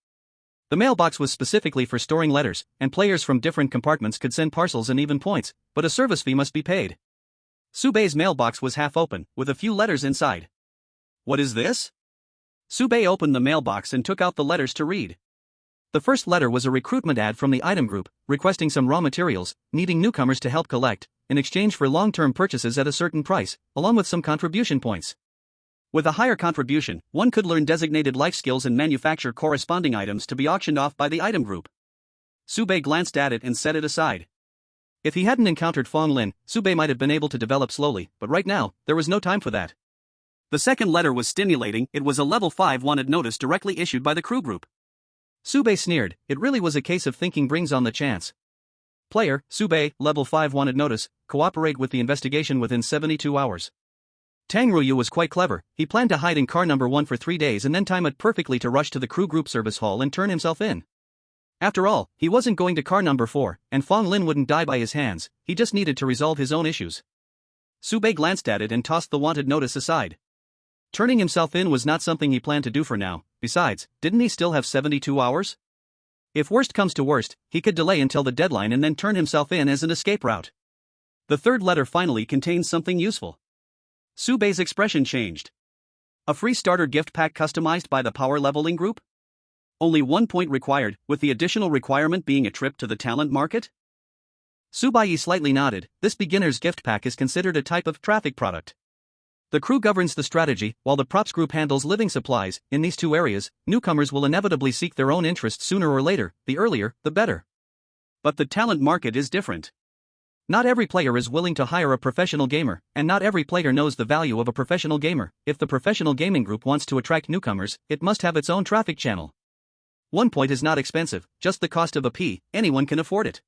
Speaker 1: The mailbox was specifically for storing letters, and players from different compartments could send parcels and even points, but a service fee must be paid. Baiye's mailbox was half open, with a few letters inside. What is this? Baiye opened the mailbox and took out the letters to read. The first letter was a recruitment ad from the item group, requesting some raw materials, needing newcomers to help collect, in exchange for long-term purchases at a certain price, along with some contribution points. With a higher contribution, one could learn designated life skills and manufacture corresponding items to be auctioned off by the item group. Baiye glanced at it and set it aside. If he hadn't encountered Lin, Baiye might have been able to develop slowly, but right now, there was no time for that. The second letter was stimulating, it was a level 5 wanted notice directly issued by the crew group. Baiye sneered, it really was a case of thinking brings on the chance. Player, Baiye, level 5 wanted notice, cooperate with the investigation within 72 hours. Tang Ruyu was quite clever, he planned to hide in car number 1 for 3 days and then time it perfectly to rush to the crew group service hall and turn himself in. After all, he wasn't going to car number 4, and Lin wouldn't die by his hands, he just needed to resolve his own issues. Baiye glanced at it and tossed the wanted notice aside. Turning himself in was not something he planned to do for now, besides, didn't he still have 72 hours? If worst comes to worst, he could delay until the deadline and then turn himself in as an escape route. The third letter finally contains something useful. Baiye's expression changed. A free starter gift pack customized by the power leveling group? Only 1 point required, with the additional requirement being a trip to the talent market? Baiye slightly nodded, this beginner's gift pack is considered a type of traffic product. The crew governs the strategy, while the props group handles living supplies. In these two areas, newcomers will inevitably seek their own interests sooner or later, the earlier, the better. But the talent market is different. Not every player is willing to hire a professional gamer, and not every player knows the value of a professional gamer. If the professional gaming group wants to attract newcomers, it must have its own traffic channel. 1 point is not expensive, just the cost of a P, anyone can afford it.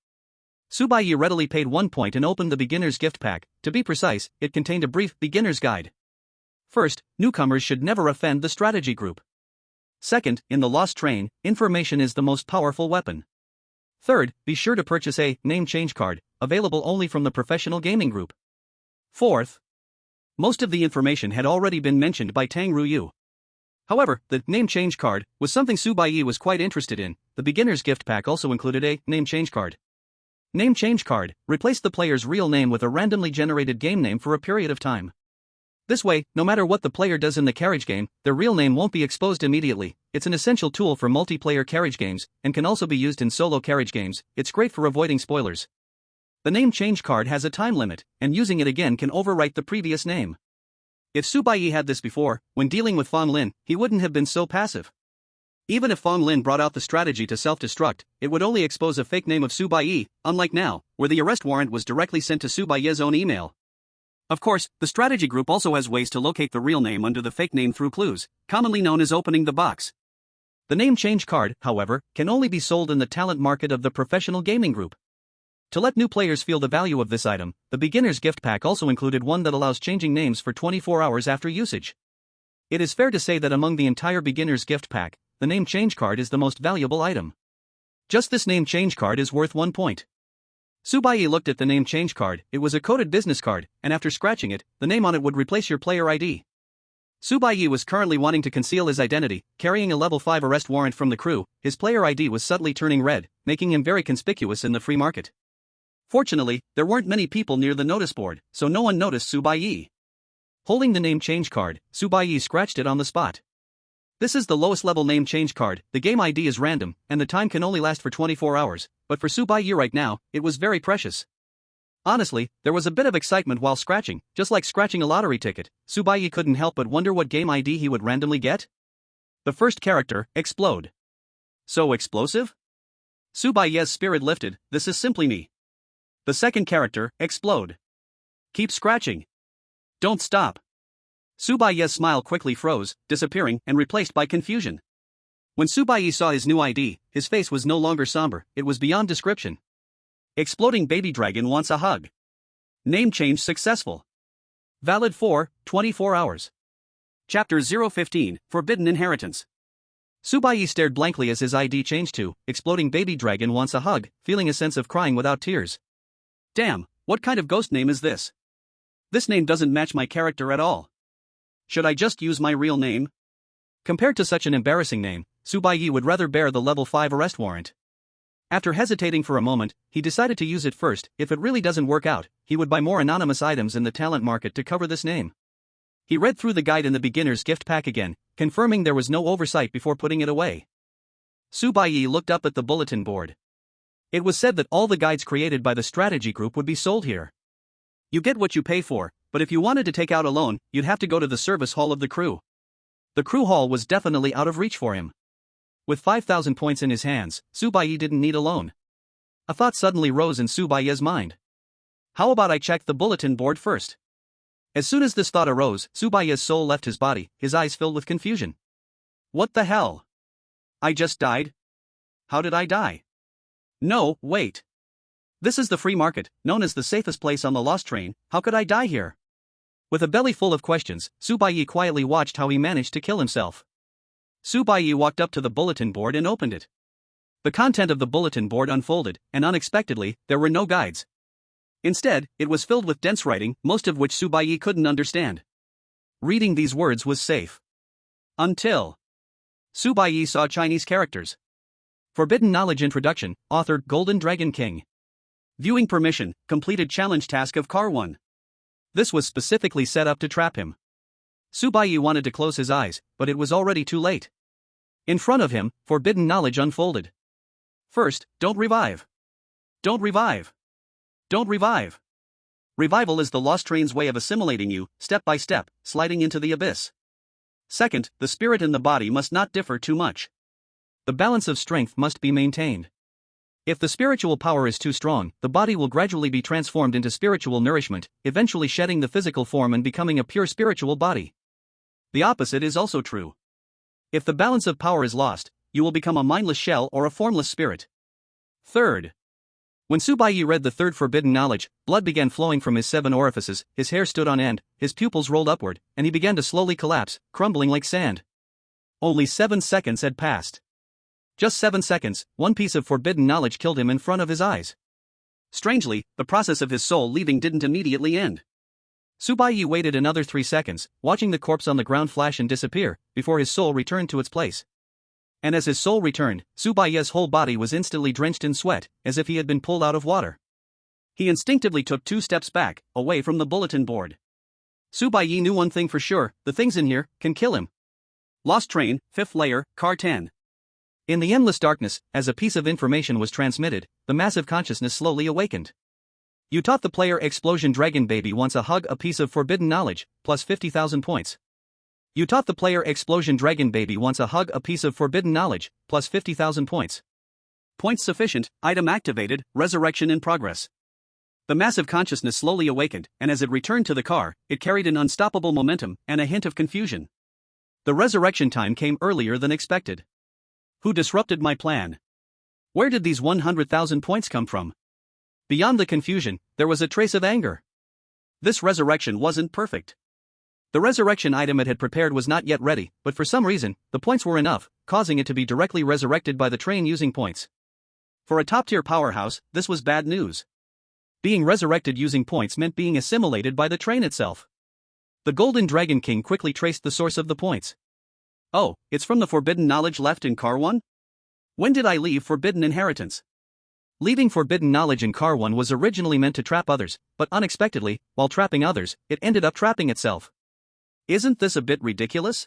Speaker 1: Baiye readily paid 1 point and opened the beginner's gift pack. To be precise, it contained a brief beginner's guide. First, newcomers should never offend the strategy group. Second, in the lost train, information is the most powerful weapon. Third, be sure to purchase a name change card, available only from the professional gaming group. Fourth, most of the information had already been mentioned by Tang Ruyu. However, the name change card was something Baiye was quite interested in. The beginner's gift pack also included a name change card. Name change card replaced the player's real name with a randomly generated game name for a period of time. This way, no matter what the player does in the carriage game, their real name won't be exposed immediately. It's an essential tool for multiplayer carriage games, and can also be used in solo carriage games. It's great for avoiding spoilers. The name change card has a time limit, and using it again can overwrite the previous name. If Baiye had this before, when dealing with Lin, he wouldn't have been so passive. Even if Lin brought out the strategy to self-destruct, it would only expose a fake name of Baiye, unlike now, where the arrest warrant was directly sent to Baiye's own email. Of course, the strategy group also has ways to locate the real name under the fake name through clues, commonly known as opening the box. The name change card, however, can only be sold in the talent market of the professional gaming group. To let new players feel the value of this item, the beginner's gift pack also included one that allows changing names for 24 hours after usage. It is fair to say that among the entire beginner's gift pack, the name change card is the most valuable item. Just this name change card is worth 1 point. Baiye looked at the name change card. It was a coded business card, and after scratching it, the name on it would replace your player ID. Baiye was currently wanting to conceal his identity, carrying a level 5 arrest warrant from the crew. His player ID was subtly turning red, making him very conspicuous in the free market. Fortunately, there weren't many people near the notice board, so no one noticed Baiye. Holding the name change card, Baiye scratched it on the spot. This is the lowest level name change card, the game ID is random, and the time can only last for 24 hours, but for Baiye right now, it was very precious. Honestly, there was a bit of excitement while scratching, just like scratching a lottery ticket. Baiye couldn't help but wonder what game ID he would randomly get. The first character, explode. So explosive? Baiye's spirit lifted, this is simply me. The second character, explode. Keep scratching. Don't stop. Baiye's smile quickly froze, disappearing and replaced by confusion. When Baiye saw his new ID, his face was no longer somber, it was beyond description. Exploding baby dragon wants a hug. Name change successful. Valid for 24 hours. Chapter 015, Forbidden Inheritance. Baiye stared blankly as his ID changed to exploding baby dragon wants a hug, feeling a sense of crying without tears. Damn, what kind of ghost name is this? This name doesn't match my character at all. Should I just use my real name? Compared to such an embarrassing name, Baiye would rather bear the level 5 arrest warrant. After hesitating for a moment, he decided to use it first. If it really doesn't work out, he would buy more anonymous items in the talent market to cover this name. He read through the guide in the beginner's gift pack again, confirming there was no oversight before putting it away. Baiye looked up at the bulletin board. It was said that all the guides created by the strategy group would be sold here. You get what you pay for, but if you wanted to take out a loan, you'd have to go to the service hall of the crew. The crew hall was definitely out of reach for him. With 5,000 points in his hands, Baiye didn't need a loan. A thought suddenly rose in Baiye's mind. How about I check the bulletin board first? As soon as this thought arose, Baiye's soul left his body, his eyes filled with confusion. What the hell? I just died? How did I die? No, wait. This is the free market, known as the safest place on the lost train, how could I die here? With a belly full of questions, Baiye quietly watched how he managed to kill himself. Baiye walked up to the bulletin board and opened it. The content of the bulletin board unfolded, and unexpectedly, there were no guides. Instead, it was filled with dense writing, most of which Baiye couldn't understand. Reading these words was safe. Until Baiye saw Chinese characters. Forbidden Knowledge Introduction, author Golden Dragon King. Viewing permission, completed challenge task of Car 1. This was specifically set up to trap him. Baiye wanted to close his eyes, but it was already too late. In front of him, forbidden knowledge unfolded. First, don't revive. Don't revive. Don't revive. Revival is the lost train's way of assimilating you, step by step, sliding into the abyss. Second, the spirit and the body must not differ too much. The balance of strength must be maintained. If the spiritual power is too strong, the body will gradually be transformed into spiritual nourishment, eventually shedding the physical form and becoming a pure spiritual body. The opposite is also true. If the balance of power is lost, you will become a mindless shell or a formless spirit. Third. When Baiye read the third forbidden knowledge, blood began flowing from his 7 orifices, his hair stood on end, his pupils rolled upward, and he began to slowly collapse, crumbling like sand. Only 7 seconds had passed. Just 7 seconds, one piece of forbidden knowledge killed him in front of his eyes. Strangely, the process of his soul leaving didn't immediately end. Baiye waited another 3 seconds, watching the corpse on the ground flash and disappear, before his soul returned to its place. And as his soul returned, Baiye's whole body was instantly drenched in sweat, as if he had been pulled out of water. He instinctively took 2 steps back, away from the bulletin board. Baiye knew one thing for sure, the things in here can kill him. Lost Train, 5th layer, Car 10. In the endless darkness, as a piece of information was transmitted, the massive consciousness slowly awakened. You taught the player Explosion Dragon Baby wants a hug, a piece of forbidden knowledge, plus 50,000 points. You taught the player Explosion Dragon Baby wants a hug, a piece of forbidden knowledge, plus 50,000 points. Points sufficient, item activated, resurrection in progress. The massive consciousness slowly awakened, and as it returned to the car, it carried an unstoppable momentum and a hint of confusion. The resurrection time came earlier than expected. Who disrupted my plan? Where did these 100,000 points come from? Beyond the confusion, there was a trace of anger. This resurrection wasn't perfect. The resurrection item it had prepared was not yet ready, but for some reason, the points were enough, causing it to be directly resurrected by the train using points. For a top-tier powerhouse, this was bad news. Being resurrected using points meant being assimilated by the train itself. The Golden Dragon King quickly traced the source of the points. Oh, it's from the forbidden knowledge left in Car 1? When did I leave Forbidden Inheritance? Leaving forbidden knowledge in car 1 was originally meant to trap others, but unexpectedly, while trapping others, it ended up trapping itself. Isn't this a bit ridiculous?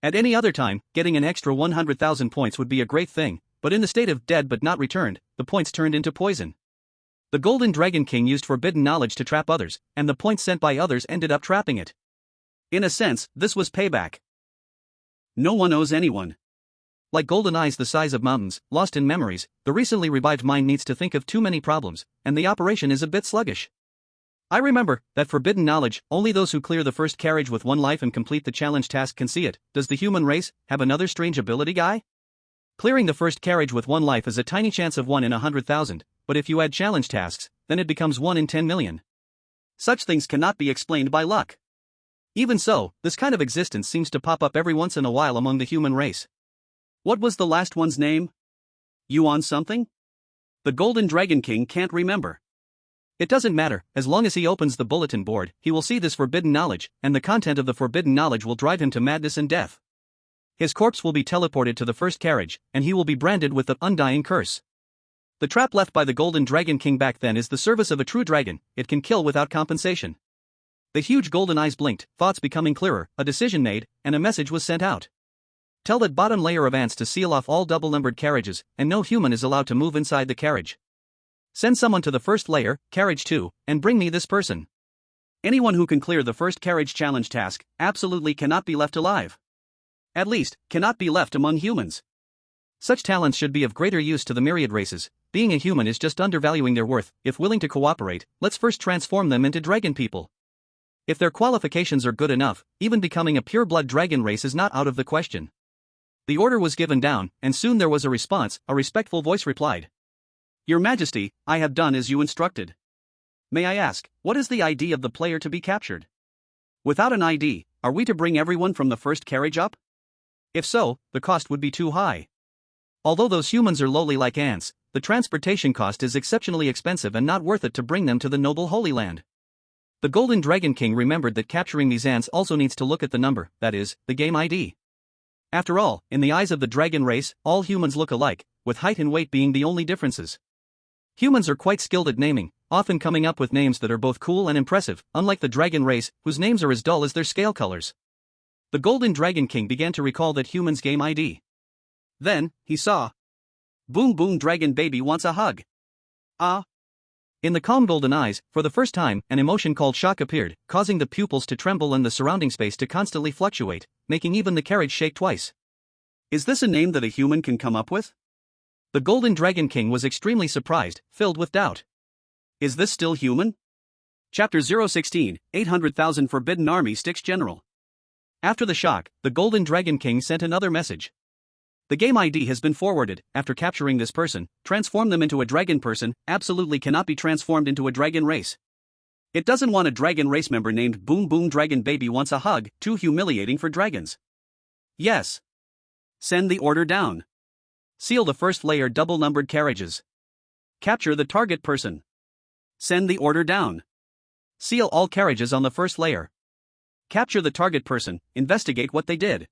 Speaker 1: At any other time, getting an extra 100,000 points would be a great thing, but in the state of dead but not returned, the points turned into poison. The Golden Dragon King used forbidden knowledge to trap others, and the points sent by others ended up trapping it. In a sense, this was payback. No one owes anyone. Like golden eyes the size of mountains, lost in memories, the recently revived mind needs to think of too many problems, and the operation is a bit sluggish. I remember that forbidden knowledge, only those who clear the first carriage with 1 life and complete the challenge task can see it. Does the human race have another strange ability, guy? Clearing the first carriage with 1 life is a tiny chance of 1 in 100,000, but if you add challenge tasks, then it becomes 1 in 10 million. Such things cannot be explained by luck. Even so, this kind of existence seems to pop up every once in a while among the human race. What was the last one's name? Yuan something? The Golden Dragon King can't remember. It doesn't matter, as long as he opens the bulletin board, he will see this forbidden knowledge, and the content of the forbidden knowledge will drive him to madness and death. His corpse will be teleported to the first carriage, and he will be branded with the undying curse. The trap left by the Golden Dragon King back then is the service of a true dragon. It can kill without compensation. The huge golden eyes blinked, thoughts becoming clearer, a decision made, and a message was sent out. Tell that bottom layer of ants to seal off all double-numbered carriages, and no human is allowed to move inside the carriage. Send someone to the first layer, carriage 2, and bring me this person. Anyone who can clear the first carriage challenge task absolutely cannot be left alive. At least, cannot be left among humans. Such talents should be of greater use to the myriad races. Being a human is just undervaluing their worth. If willing to cooperate, let's first transform them into dragon people. If their qualifications are good enough, even becoming a pure-blood dragon race is not out of the question. The order was given down, and soon there was a response. A respectful voice replied. Your Majesty, I have done as you instructed. May I ask, what is the ID of the player to be captured? Without an ID, are we to bring everyone from the first carriage up? If so, the cost would be too high. Although those humans are lowly like ants, the transportation cost is exceptionally expensive and not worth it to bring them to the noble Holy Land. The Golden Dragon King remembered that capturing these ants also needs to look at the number, that is, the game ID. After all, in the eyes of the dragon race, all humans look alike, with height and weight being the only differences. Humans are quite skilled at naming, often coming up with names that are both cool and impressive, unlike the dragon race, whose names are as dull as their scale colors. The Golden Dragon King began to recall that humans' game ID. Then, he saw. Boom Boom Dragon Baby wants a hug. Ah. In the calm golden eyes, for the first time, an emotion called shock appeared, causing the pupils to tremble and the surrounding space to constantly fluctuate, making even the carriage shake twice. Is this a name that a human can come up with? The Golden Dragon King was extremely surprised, filled with doubt. Is this still human? Chapter 016, 800,000 Forbidden Army Sticks General. After the shock, the Golden Dragon King sent another message. The game ID has been forwarded. After capturing this person, transform them into a dragon person. Absolutely cannot be transformed into a dragon race. It doesn't want a dragon race member named Boom Boom Dragon Baby wants a hug, too humiliating for dragons. Yes. Send the order down. Seal the first layer double-numbered carriages. Capture the target person. Send the order down. Seal all carriages on the first layer. Capture the target person, investigate what they did.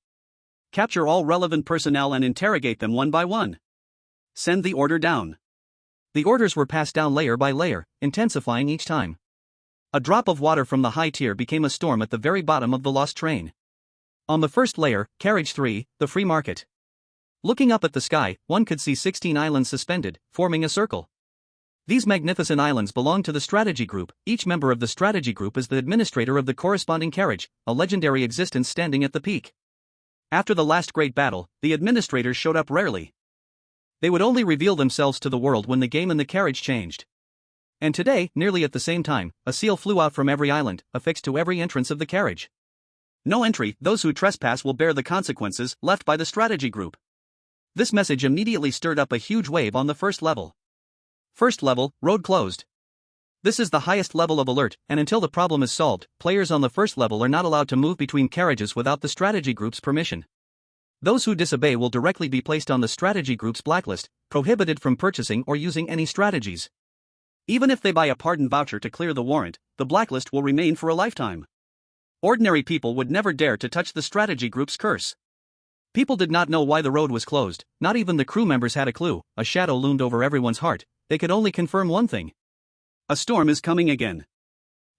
Speaker 1: Capture all relevant personnel and interrogate them one by one. Send the order down. The orders were passed down layer by layer, intensifying each time. A drop of water from the high tier became a storm at the very bottom of the lost train. On the first layer, carriage 3, the free market. Looking up at the sky, one could see 16 islands suspended, forming a circle. These magnificent islands belong to the strategy group. Each member of the strategy group is the administrator of the corresponding carriage, a legendary existence standing at the peak. After the last great battle, the administrators showed up rarely. They would only reveal themselves to the world when the game and the carriage changed. And today, nearly at the same time, a seal flew out from every island, affixed to every entrance of the carriage. No entry, those who trespass will bear the consequences left by the strategy group. This message immediately stirred up a huge wave on the first level. First level, road closed. This is the highest level of alert, and until the problem is solved, players on the first level are not allowed to move between carriages without the strategy group's permission. Those who disobey will directly be placed on the strategy group's blacklist, prohibited from purchasing or using any strategies. Even if they buy a pardon voucher to clear the warrant, the blacklist will remain for a lifetime. Ordinary people would never dare to touch the strategy group's curse. People did not know why the road was closed, not even the crew members had a clue. A shadow loomed over everyone's heart, they could only confirm one thing. A storm is coming again.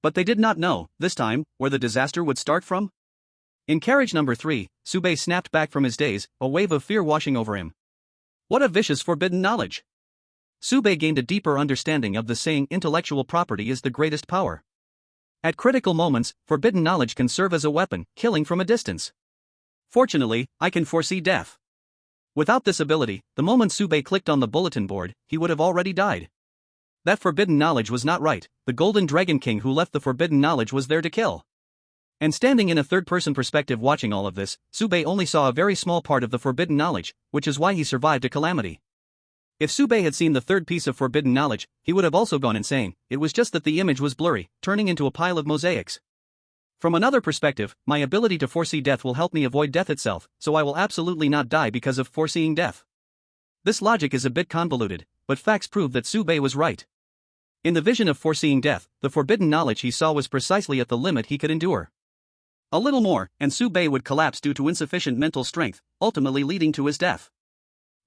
Speaker 1: But they did not know, this time, where the disaster would start from. In carriage number 3, Sube snapped back from his daze, a wave of fear washing over him. What a vicious forbidden knowledge! Sube gained a deeper understanding of the saying intellectual property is the greatest power. At critical moments, forbidden knowledge can serve as a weapon, killing from a distance. Fortunately, I can foresee death. Without this ability, the moment Sube clicked on the bulletin board, he would have already died. That forbidden knowledge was not right, the Golden Dragon King who left the forbidden knowledge was there to kill. And standing in a third-person perspective watching all of this, Sube only saw a very small part of the forbidden knowledge, which is why he survived a calamity. If Sube had seen the third piece of forbidden knowledge, he would have also gone insane, it was just that the image was blurry, turning into a pile of mosaics. From another perspective, my ability to foresee death will help me avoid death itself, so I will absolutely not die because of foreseeing death. This logic is a bit convoluted, but facts prove that Sube was right. In the vision of foreseeing death, the forbidden knowledge he saw was precisely at the limit he could endure. A little more, and Sube would collapse due to insufficient mental strength, ultimately leading to his death.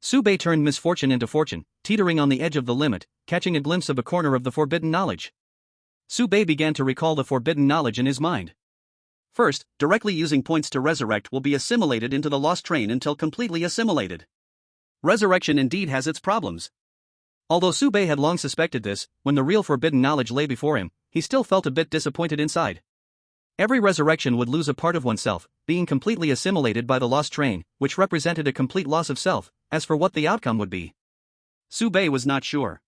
Speaker 1: Sube turned misfortune into fortune, teetering on the edge of the limit, catching a glimpse of a corner of the forbidden knowledge. Sube began to recall the forbidden knowledge in his mind. First, directly using points to resurrect will be assimilated into the lost train until completely assimilated. Resurrection indeed has its problems. Although Sube had long suspected this, when the real forbidden knowledge lay before him, he still felt a bit disappointed inside. Every resurrection would lose a part of oneself, being completely assimilated by the lost train, which represented a complete loss of self. As for what the outcome would be, Sube was not sure.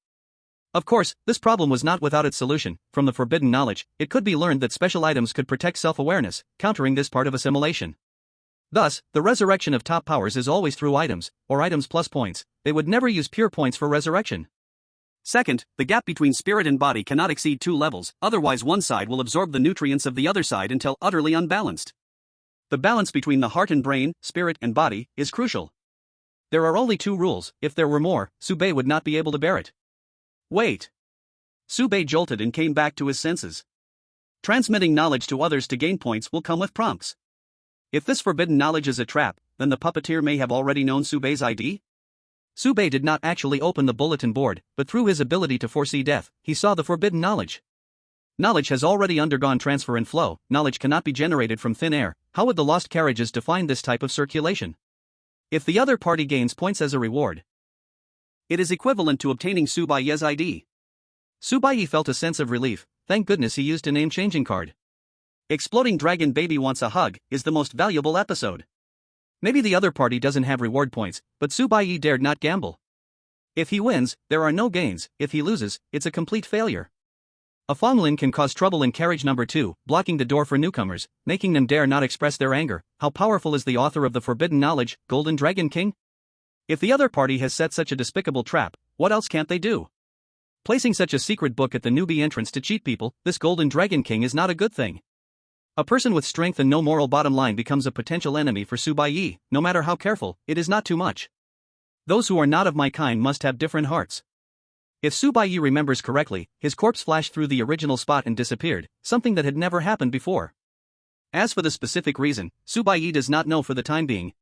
Speaker 1: Of course, this problem was not without its solution. From the forbidden knowledge, it could be learned that special items could protect self-awareness, countering this part of assimilation. Thus, the resurrection of top powers is always through items, or items plus points. They would never use pure points for resurrection. Second, the gap between spirit and body cannot exceed 2 levels, otherwise one side will absorb the nutrients of the other side until utterly unbalanced. The balance between the heart and brain, spirit and body, is crucial. There are only 2 rules. If there were more, Sube would not be able to bear it. Wait. Sube jolted and came back to his senses. Transmitting knowledge to others to gain points will come with prompts. If this forbidden knowledge is a trap, then the puppeteer may have already known Sube's ID? Sube did not actually open the bulletin board, but through his ability to foresee death, he saw the forbidden knowledge. Knowledge has already undergone transfer and flow, knowledge cannot be generated from thin air. How would the lost carriages define this type of circulation? If the other party gains points as a reward, it is equivalent to obtaining Baiye's ID. Baiye felt a sense of relief. Thank goodness he used a name-changing card. Exploding Dragon Baby Wants a Hug is the most valuable episode. Maybe the other party doesn't have reward points, but Baiye dared not gamble. If he wins, there are no gains. If he loses, it's a complete failure. A Fonglin can cause trouble in carriage number 2, blocking the door for newcomers, making them dare not express their anger. How powerful is the author of the forbidden knowledge, Golden Dragon King? If the other party has set such a despicable trap, what else can't they do? Placing such a secret book at the newbie entrance to cheat people, this Golden Dragon King is not a good thing. A person with strength and no moral bottom line becomes a potential enemy for Baiye. No matter how careful, it is not too much. Those who are not of my kind must have different hearts. If Baiye remembers correctly, his corpse flashed through the original spot and disappeared, something that had never happened before. As for the specific reason, Baiye does not know for the time being.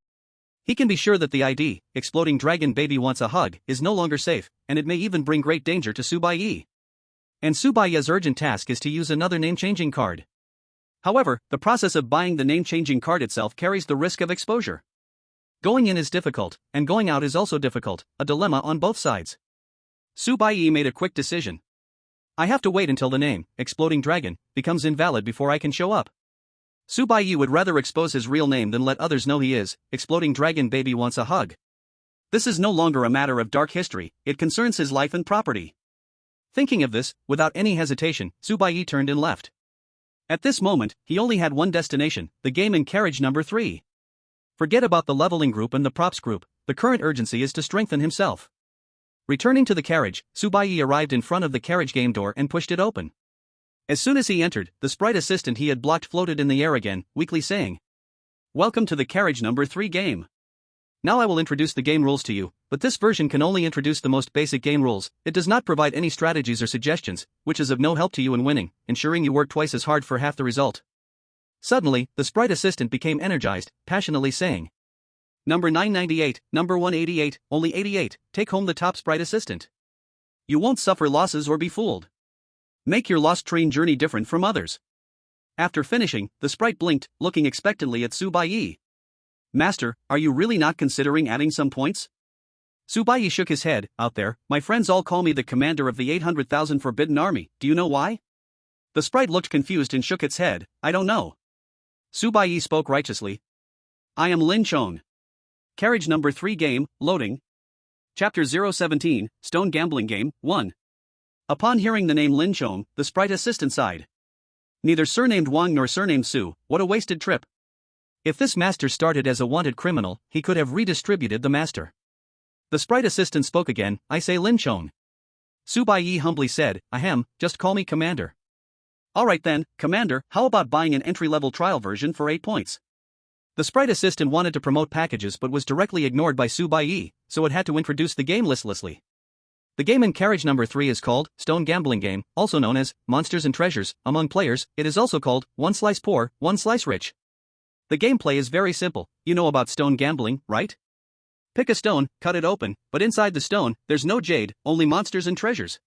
Speaker 1: He can be sure that the ID, Exploding Dragon Baby Wants a Hug, is no longer safe, and it may even bring great danger to Baiye. And Baiye's urgent task is to use another name-changing card. However, the process of buying the name-changing card itself carries the risk of exposure. Going in is difficult, and going out is also difficult, a dilemma on both sides. Baiye made a quick decision. I have to wait until the name, Exploding Dragon, becomes invalid before I can show up. Baiye would rather expose his real name than let others know he is, Exploding Dragon Baby Wants a Hug. This is no longer a matter of dark history, it concerns his life and property. Thinking of this, without any hesitation, Baiye turned and left. At this moment, he only had one destination, the game in carriage number 3. Forget about the leveling group and the props group, the current urgency is to strengthen himself. Returning to the carriage, Baiye arrived in front of the carriage game door and pushed it open. As soon as he entered, the sprite assistant he had blocked floated in the air again, weakly saying, "Welcome to the carriage number 3 game. Now I will introduce the game rules to you, but this version can only introduce the most basic game rules. It does not provide any strategies or suggestions, which is of no help to you in winning, ensuring you work twice as hard for half the result." Suddenly, the sprite assistant became energized, passionately saying, "Number 998, number 188, only 88, take home the top sprite assistant." You won't suffer losses or be fooled. Make your lost train journey different from others. After finishing, the sprite blinked, looking expectantly at Baiye. Master, are you really not considering adding some points? Baiye shook his head. Out there, my friends all call me the commander of the 800,000 Forbidden Army. Do you know why? The sprite looked confused and shook its head. I don't know. Baiye spoke righteously. I am Lin Chong. Carriage number 3 game, loading. Chapter 017, Stone Gambling Game, 1. Upon hearing the name Lin Chong, the sprite assistant sighed. Neither surnamed Wang nor surnamed Su, what a wasted trip. If this master started as a wanted criminal, he could have redistributed the master. The sprite assistant spoke again. I say Lin Chong. Baiye humbly said, ahem, just call me Commander. Alright then, Commander, how about buying an entry-level trial version for 8 points? The sprite assistant wanted to promote packages but was directly ignored by Baiye, so it had to introduce the game listlessly. The game in carriage number 3 is called Stone Gambling Game, also known as Monsters and Treasures. Among players, it is also called One Slice Poor, One Slice Rich. The gameplay is very simple. You know about stone gambling, right? Pick a stone, cut it open, but inside the stone, there's no jade, only monsters and treasures.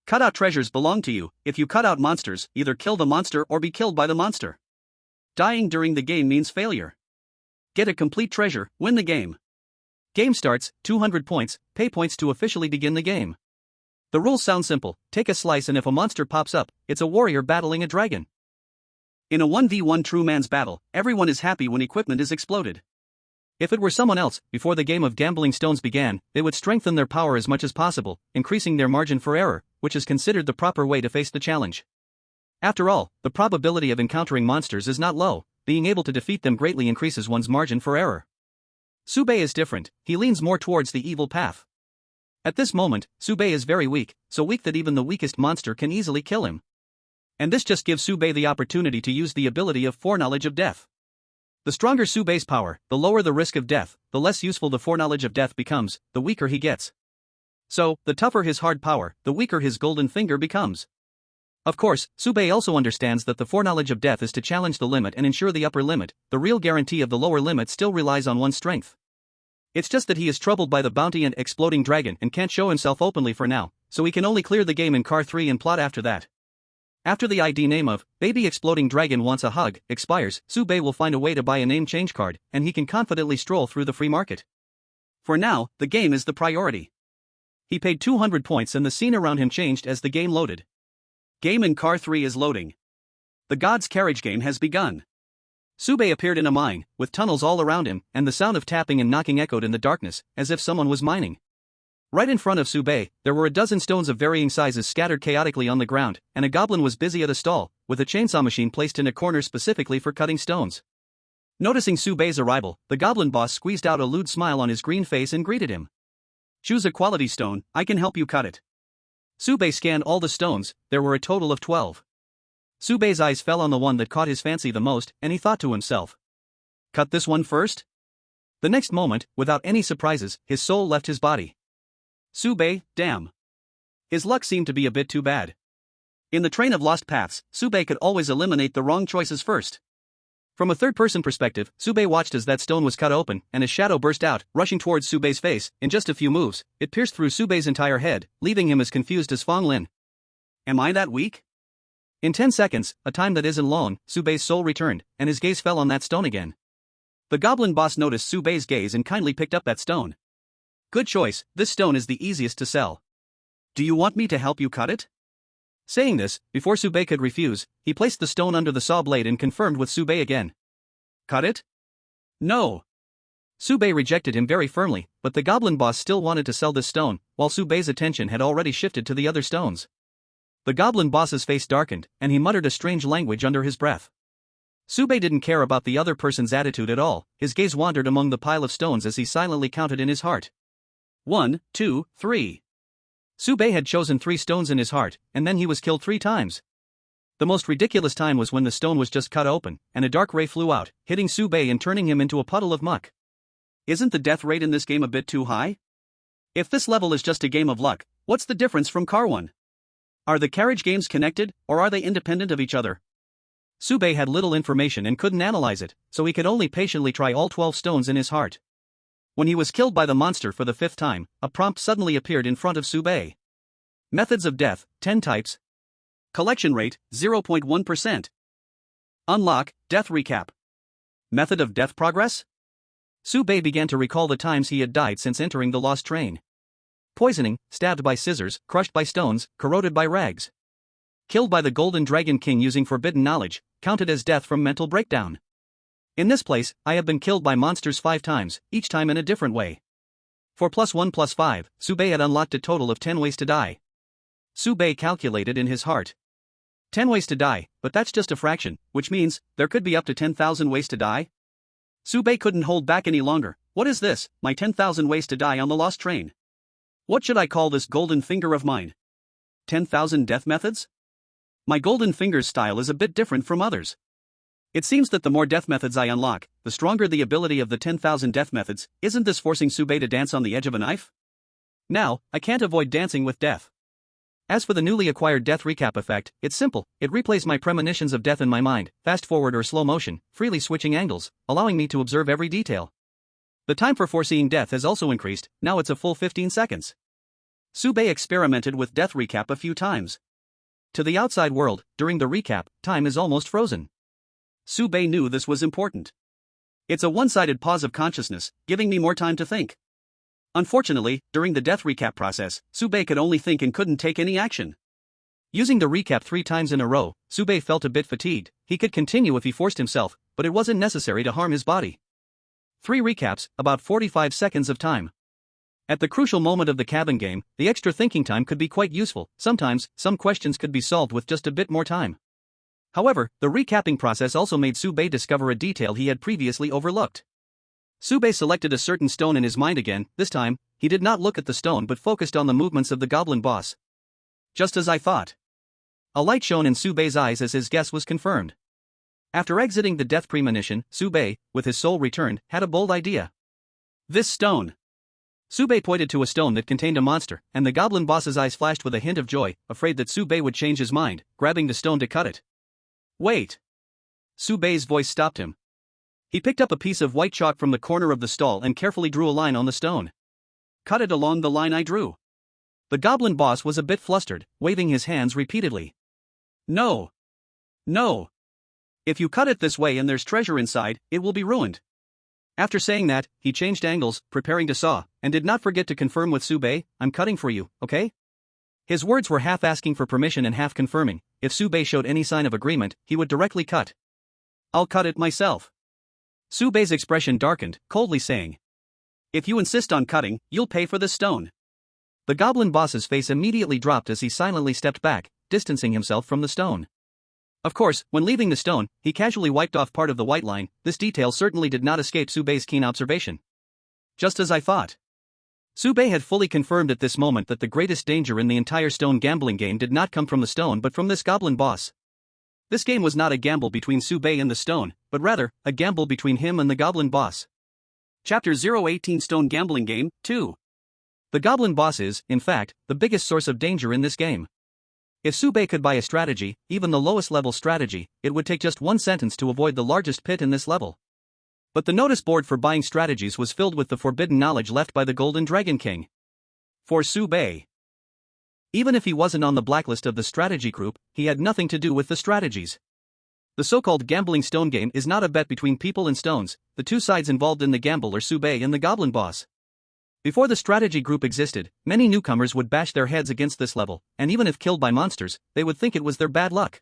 Speaker 1: Cut-out treasures belong to you. If you cut out monsters, either kill the monster or be killed by the monster. Dying during the game means failure. Get a complete treasure, win the game. Game starts, 200 points, pay points to officially begin the game. The rules sound simple. Take a slice and if a monster pops up, it's a warrior battling a dragon. In a 1v1 true man's battle, everyone is happy when equipment is exploded. If it were someone else, before the game of gambling stones began, they would strengthen their power as much as possible, increasing their margin for error, which is considered the proper way to face the challenge. After all, the probability of encountering monsters is not low. Being able to defeat them greatly increases one's margin for error. Baiye is different. He leans more towards the evil path. At this moment, Baiye is very weak, so weak that even the weakest monster can easily kill him. And this just gives Baiye the opportunity to use the ability of foreknowledge of death. The stronger Baiye's power, the lower the risk of death, the less useful the foreknowledge of death becomes, the weaker he gets. So, the tougher his hard power, the weaker his golden finger becomes. Of course, Baiye also understands that the foreknowledge of death is to challenge the limit and ensure the upper limit. The real guarantee of the lower limit still relies on one's strength. It's just that he is troubled by the bounty and exploding dragon and can't show himself openly for now, so he can only clear the game in Car 3 and plot after that. After the ID name of Baby Exploding Dragon Wants a Hug expires, Baiye will find a way to buy a name change card, and he can confidently stroll through the free market. For now, the game is the priority. He paid 200 points and the scene around him changed as the game loaded. Game in Car 3 is loading. The God's Carriage game has begun. Baiye appeared in a mine, with tunnels all around him, and the sound of tapping and knocking echoed in the darkness, as if someone was mining. Right in front of Baiye, there were a dozen stones of varying sizes scattered chaotically on the ground, and a goblin was busy at a stall, with a chainsaw machine placed in a corner specifically for cutting stones. Noticing Baiye's arrival, the goblin boss squeezed out a lewd smile on his green face and greeted him. Choose a quality stone, I can help you cut it. Baiye scanned all the stones, there were a total of 12. Baiye's eyes fell on the one that caught his fancy the most, and he thought to himself. Cut this one first? The next moment, without any surprises, his soul left his body. Baiye, damn. His luck seemed to be a bit too bad. In the train of lost paths, Baiye could always eliminate the wrong choices first. From a third-person perspective, Baiye watched as that stone was cut open, and a shadow burst out, rushing towards Baiye's face. In just a few moves, it pierced through Baiye's entire head, leaving him as confused as Fong Lin. Am I that weak? In 10 seconds, a time that isn't long, Baiye's soul returned, and his gaze fell on that stone again. The goblin boss noticed Baiye's gaze and kindly picked up that stone. Good choice, this stone is the easiest to sell. Do you want me to help you cut it? Saying this, before Baiye could refuse, he placed the stone under the saw blade and confirmed with Baiye again. Cut it? No. Baiye rejected him very firmly, but the goblin boss still wanted to sell this stone, while Baiye's attention had already shifted to the other stones. The goblin boss's face darkened, and he muttered a strange language under his breath. Baiye didn't care about the other person's attitude at all, his gaze wandered among the pile of stones as he silently counted in his heart. 1, 2, 3. Baiye had chosen 3 stones in his heart, and then he was killed 3 times. The most ridiculous time was when the stone was just cut open, and a dark ray flew out, hitting Baiye and turning him into a puddle of muck. Isn't the death rate in this game a bit too high? If this level is just a game of luck, what's the difference from Car 1? Are the carriage games connected, or are they independent of each other? Baiye had little information and couldn't analyze it, so he could only patiently try all 12 stones in his heart. When he was killed by the monster for the 5th time, a prompt suddenly appeared in front of Baiye. Methods of death, 10 types. Collection rate, 0.1%. Unlock, death recap. Method of death progress? Baiye began to recall the times he had died since entering the lost train. Poisoning, stabbed by scissors, crushed by stones, corroded by rags. Killed by the Golden Dragon King using forbidden knowledge, counted as death from mental breakdown. In this place, I have been killed by monsters 5 times, each time in a different way. For +1+5, Baiye had unlocked a total of 10 ways to die. Baiye calculated in his heart. 10 ways to die, but that's just a fraction, which means, there could be up to 10,000 ways to die? Baiye couldn't hold back any longer. What is this, my 10,000 ways to die on the lost train? What should I call this golden finger of mine? 10,000 death methods? My golden finger's style is a bit different from others. It seems that the more death methods I unlock, the stronger the ability of the 10,000 death methods. Isn't this forcing Baiye to dance on the edge of a knife? Now, I can't avoid dancing with death. As for the newly acquired death recap effect, it's simple. It replays my premonitions of death in my mind, fast forward or slow motion, freely switching angles, allowing me to observe every detail. The time for foreseeing death has also increased, now it's a full 15 seconds. Baiye experimented with death recap a few times. To the outside world, during the recap, time is almost frozen. Baiye knew this was important. It's a one-sided pause of consciousness, giving me more time to think. Unfortunately, during the death recap process, Baiye could only think and couldn't take any action. Using the recap 3 times in a row, Baiye felt a bit fatigued. He could continue if he forced himself, but it wasn't necessary to harm his body. 3 recaps, about 45 seconds of time. At the crucial moment of the cabin game, the extra thinking time could be quite useful. Sometimes, some questions could be solved with just a bit more time. However, the recapping process also made Baiye discover a detail he had previously overlooked. Baiye selected a certain stone in his mind again. This time, he did not look at the stone but focused on the movements of the goblin boss. Just as I thought. A light shone in Baiye's eyes as his guess was confirmed. After exiting the death premonition, Baiye, with his soul returned, had a bold idea. This stone. Baiye pointed to a stone that contained a monster, and the goblin boss's eyes flashed with a hint of joy, afraid that Baiye would change his mind, grabbing the stone to cut it. Wait. Baiye's voice stopped him. He picked up a piece of white chalk from the corner of the stall and carefully drew a line on the stone. Cut it along the line I drew. The goblin boss was a bit flustered, waving his hands repeatedly. No. No. If you cut it this way and there's treasure inside, it will be ruined. After saying that, he changed angles, preparing to saw, and did not forget to confirm with Baiye, I'm cutting for you, okay? His words were half asking for permission and half confirming. If Baiye showed any sign of agreement, he would directly cut. I'll cut it myself. Baiye's expression darkened, coldly saying, if you insist on cutting, you'll pay for this stone. The goblin boss's face immediately dropped as he silently stepped back, distancing himself from the stone. Of course, when leaving the stone, he casually wiped off part of the white line. This detail certainly did not escape Baiye's keen observation. Just as I thought. Baiye had fully confirmed at this moment that the greatest danger in the entire stone gambling game did not come from the stone but from this goblin boss. This game was not a gamble between Baiye and the stone, but rather, a gamble between him and the goblin boss. Chapter 018 Stone Gambling Game, 2. The goblin boss is, in fact, the biggest source of danger in this game. If Baiye could buy a strategy, even the lowest level strategy, it would take just 1 sentence to avoid the largest pit in this level. But the notice board for buying strategies was filled with the forbidden knowledge left by the Golden Dragon King. For Baiye. Even if he wasn't on the blacklist of the strategy group, he had nothing to do with the strategies. The so-called gambling stone game is not a bet between people and stones. The 2 sides involved in the gamble are Baiye and the goblin boss. Before the strategy group existed, many newcomers would bash their heads against this level, and even if killed by monsters, they would think it was their bad luck.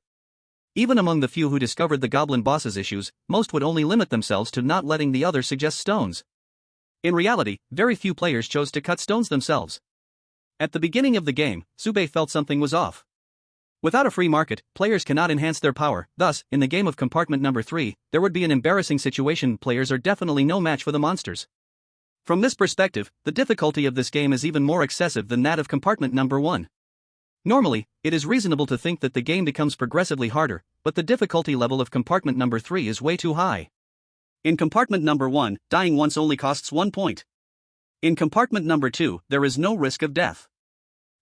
Speaker 1: Even among the few who discovered the goblin boss's issues, most would only limit themselves to not letting the other suggest stones. In reality, very few players chose to cut stones themselves. At the beginning of the game, Baiye felt something was off. Without a free market, players cannot enhance their power. Thus, in the game of compartment number 3, there would be an embarrassing situation. Players are definitely no match for the monsters. From this perspective, the difficulty of this game is even more excessive than that of compartment number 1. Normally, it is reasonable to think that the game becomes progressively harder, but the difficulty level of compartment number 3 is way too high. In compartment number 1, dying once only costs 1 point. In compartment number 2, there is no risk of death.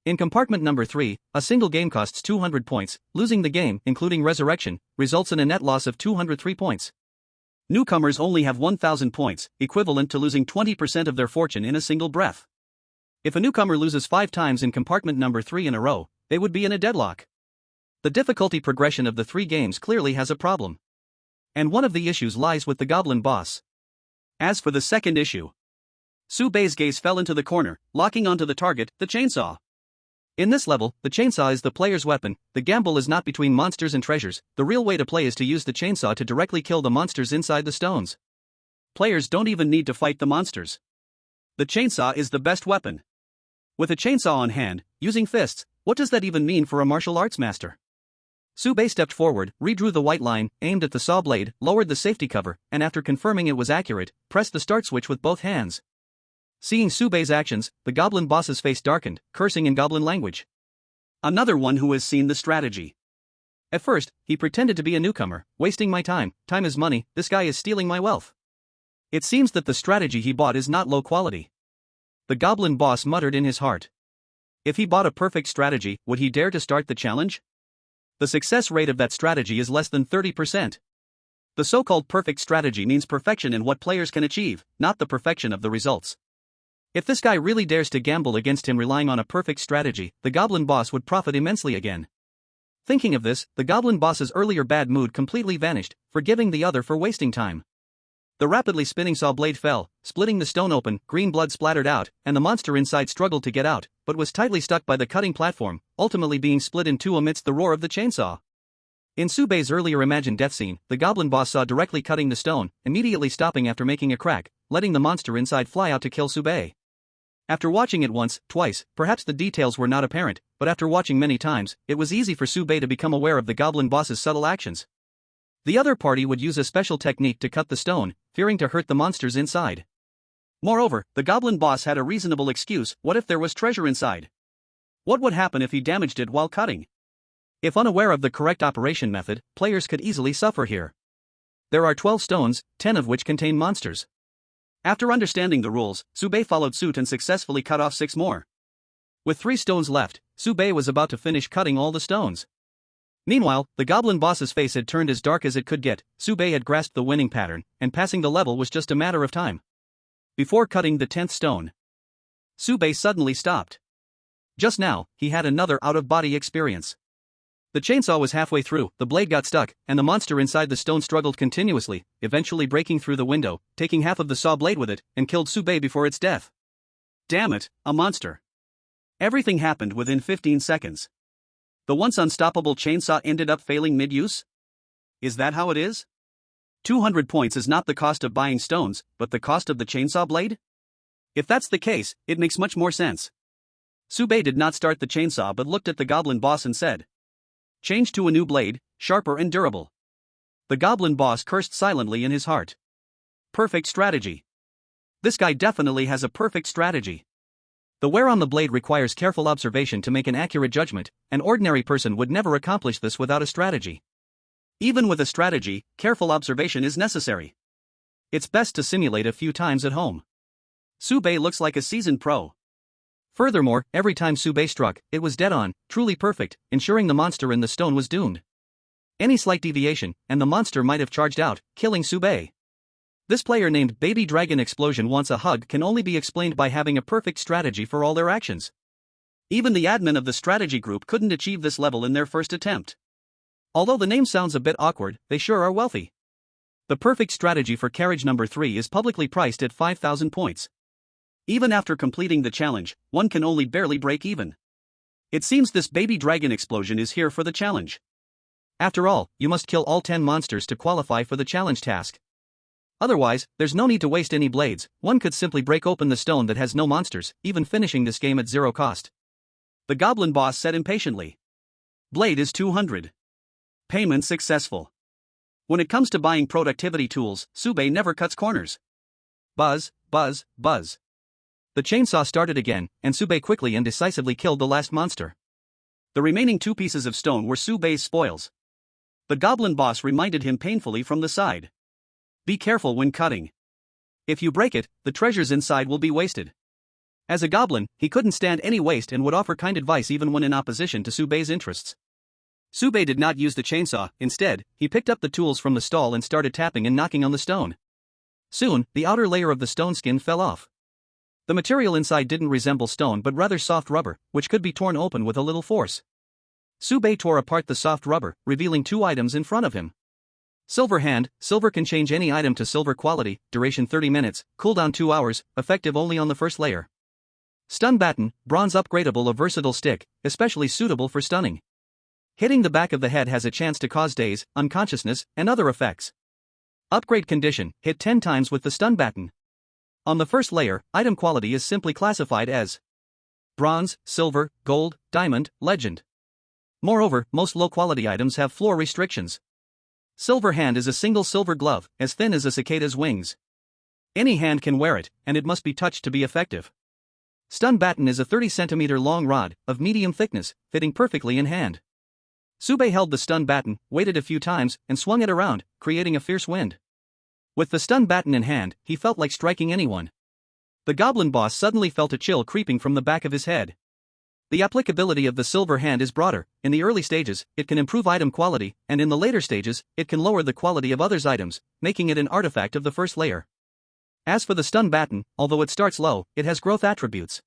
Speaker 1: In compartment number 3, a single game costs 200 points. Losing the game, including resurrection, results in a net loss of 203 points. Newcomers only have 1,000 points, equivalent to losing 20% of their fortune in a single breath. If a newcomer loses 5 times in compartment number 3 in a row, they would be in a deadlock. The difficulty progression of the 3 games clearly has a problem. And one of the issues lies with the goblin boss. As for the second issue, Su Baiye's gaze fell into the corner, locking onto the target, the chainsaw. In this level, the chainsaw is the player's weapon. The gamble is not between monsters and treasures. The real way to play is to use the chainsaw to directly kill the monsters inside the stones. Players don't even need to fight the monsters. The chainsaw is the best weapon. With a chainsaw on hand, using fists, what does that even mean for a martial arts master? Su Baiye stepped forward, redrew the white line, aimed at the saw blade, lowered the safety cover, and after confirming it was accurate, pressed the start switch with both hands. Seeing Su Baiye's actions, the goblin boss's face darkened, cursing in goblin language. Another one who has seen the strategy. At first, he pretended to be a newcomer, wasting my time. Time is money, this guy is stealing my wealth. It seems that the strategy he bought is not low quality. The goblin boss muttered in his heart. If he bought a perfect strategy, would he dare to start the challenge? The success rate of that strategy is less than 30%. The so-called perfect strategy means perfection in what players can achieve, not the perfection of the results. If this guy really dares to gamble against him relying on a perfect strategy, the goblin boss would profit immensely again. Thinking of this, the goblin boss's earlier bad mood completely vanished, forgiving the other for wasting time. The rapidly spinning saw blade fell, splitting the stone open, green blood splattered out, and the monster inside struggled to get out, but was tightly stuck by the cutting platform, ultimately being split in two amidst the roar of the chainsaw. In Su Baiye's earlier imagined death scene, the goblin boss saw directly cutting the stone, immediately stopping after making a crack, letting the monster inside fly out to kill Su Baiye. After watching it once, twice, perhaps the details were not apparent, but after watching many times, it was easy for Su Baiye to become aware of the goblin boss's subtle actions. The other party would use a special technique to cut the stone, fearing to hurt the monsters inside. Moreover, the goblin boss had a reasonable excuse: what if there was treasure inside? What would happen if he damaged it while cutting? If unaware of the correct operation method, players could easily suffer here. There are 12 stones, 10 of which contain monsters. After understanding the rules, Su Baiye followed suit and successfully cut off 6 more. With 3 stones left, Su Baiye was about to finish cutting all the stones. Meanwhile, the goblin boss's face had turned as dark as it could get. Su Baiye had grasped the winning pattern, and passing the level was just a matter of time. Before cutting the 10th stone, Su Baiye suddenly stopped. Just now, he had another out-of-body experience. The chainsaw was halfway through, the blade got stuck, and the monster inside the stone struggled continuously, eventually breaking through the window, taking half of the saw blade with it, and killed Su Baiye before its death. Damn it, a monster. Everything happened within 15 seconds. The once unstoppable chainsaw ended up failing mid-use? Is that how it is? 200 points is not the cost of buying stones, but the cost of the chainsaw blade? If that's the case, it makes much more sense. Su Baiye did not start the chainsaw but looked at the goblin boss and said, "Change to a new blade, sharper and durable." The goblin boss cursed silently in his heart. Perfect strategy. This guy definitely has a perfect strategy. The wear on the blade requires careful observation to make an accurate judgment. An ordinary person would never accomplish this without a strategy. Even with a strategy, careful observation is necessary. It's best to simulate a few times at home. Su Baiye looks like a seasoned pro. Furthermore, every time Su Baiye struck, it was dead on, truly perfect, ensuring the monster in the stone was doomed. Any slight deviation, and the monster might have charged out, killing Su Baiye. This player named Baby Dragon Explosion Wants a Hug can only be explained by having a perfect strategy for all their actions. Even the admin of the strategy group couldn't achieve this level in their first attempt. Although the name sounds a bit awkward, they sure are wealthy. The perfect strategy for carriage number 3 is publicly priced at 5,000 points. Even after completing the challenge, one can only barely break even. It seems this Baby Dragon Explosion is here for the challenge. After all, you must kill all 10 monsters to qualify for the challenge task. Otherwise, there's no need to waste any blades. One could simply break open the stone that has no monsters, even finishing this game at 0 cost. The goblin boss said impatiently. Blade is 200. Payment successful. When it comes to buying productivity tools, Su Baiye never cuts corners. Buzz, buzz, buzz. The chainsaw started again, and Su Baiye quickly and decisively killed the last monster. The remaining 2 pieces of stone were Su Baiye's spoils. The goblin boss reminded him painfully from the side. Be careful when cutting. If you break it, the treasures inside will be wasted. As a goblin, he couldn't stand any waste and would offer kind advice even when in opposition to Su Baiye's interests. Su Baiye did not use the chainsaw. Instead, he picked up the tools from the stall and started tapping and knocking on the stone. Soon, the outer layer of the stone skin fell off. The material inside didn't resemble stone but rather soft rubber, which could be torn open with a little force. Baiye tore apart the soft rubber, revealing 2 items in front of him. Silver hand, silver can change any item to silver quality, duration 30 minutes, cooldown 2 hours, effective only on the first layer. Stun baton, bronze upgradable, a versatile stick, especially suitable for stunning. Hitting the back of the head has a chance to cause daze, unconsciousness, and other effects. Upgrade condition, hit 10 times with the stun baton. On the first layer, item quality is simply classified as bronze, silver, gold, diamond, legend. Moreover, most low-quality items have floor restrictions. Silver hand is a single silver glove, as thin as a cicada's wings. Any hand can wear it, and it must be touched to be effective. Stun baton is a 30 cm long rod, of medium thickness, fitting perfectly in hand. Baiye held the stun baton, waited a few times, and swung it around, creating a fierce wind. With the stun baton in hand, he felt like striking anyone. The goblin boss suddenly felt a chill creeping from the back of his head. The applicability of the silver hand is broader. In the early stages, it can improve item quality, and in the later stages, it can lower the quality of others' items, making it an artifact of the first layer. As for the stun baton, although it starts low, it has growth attributes.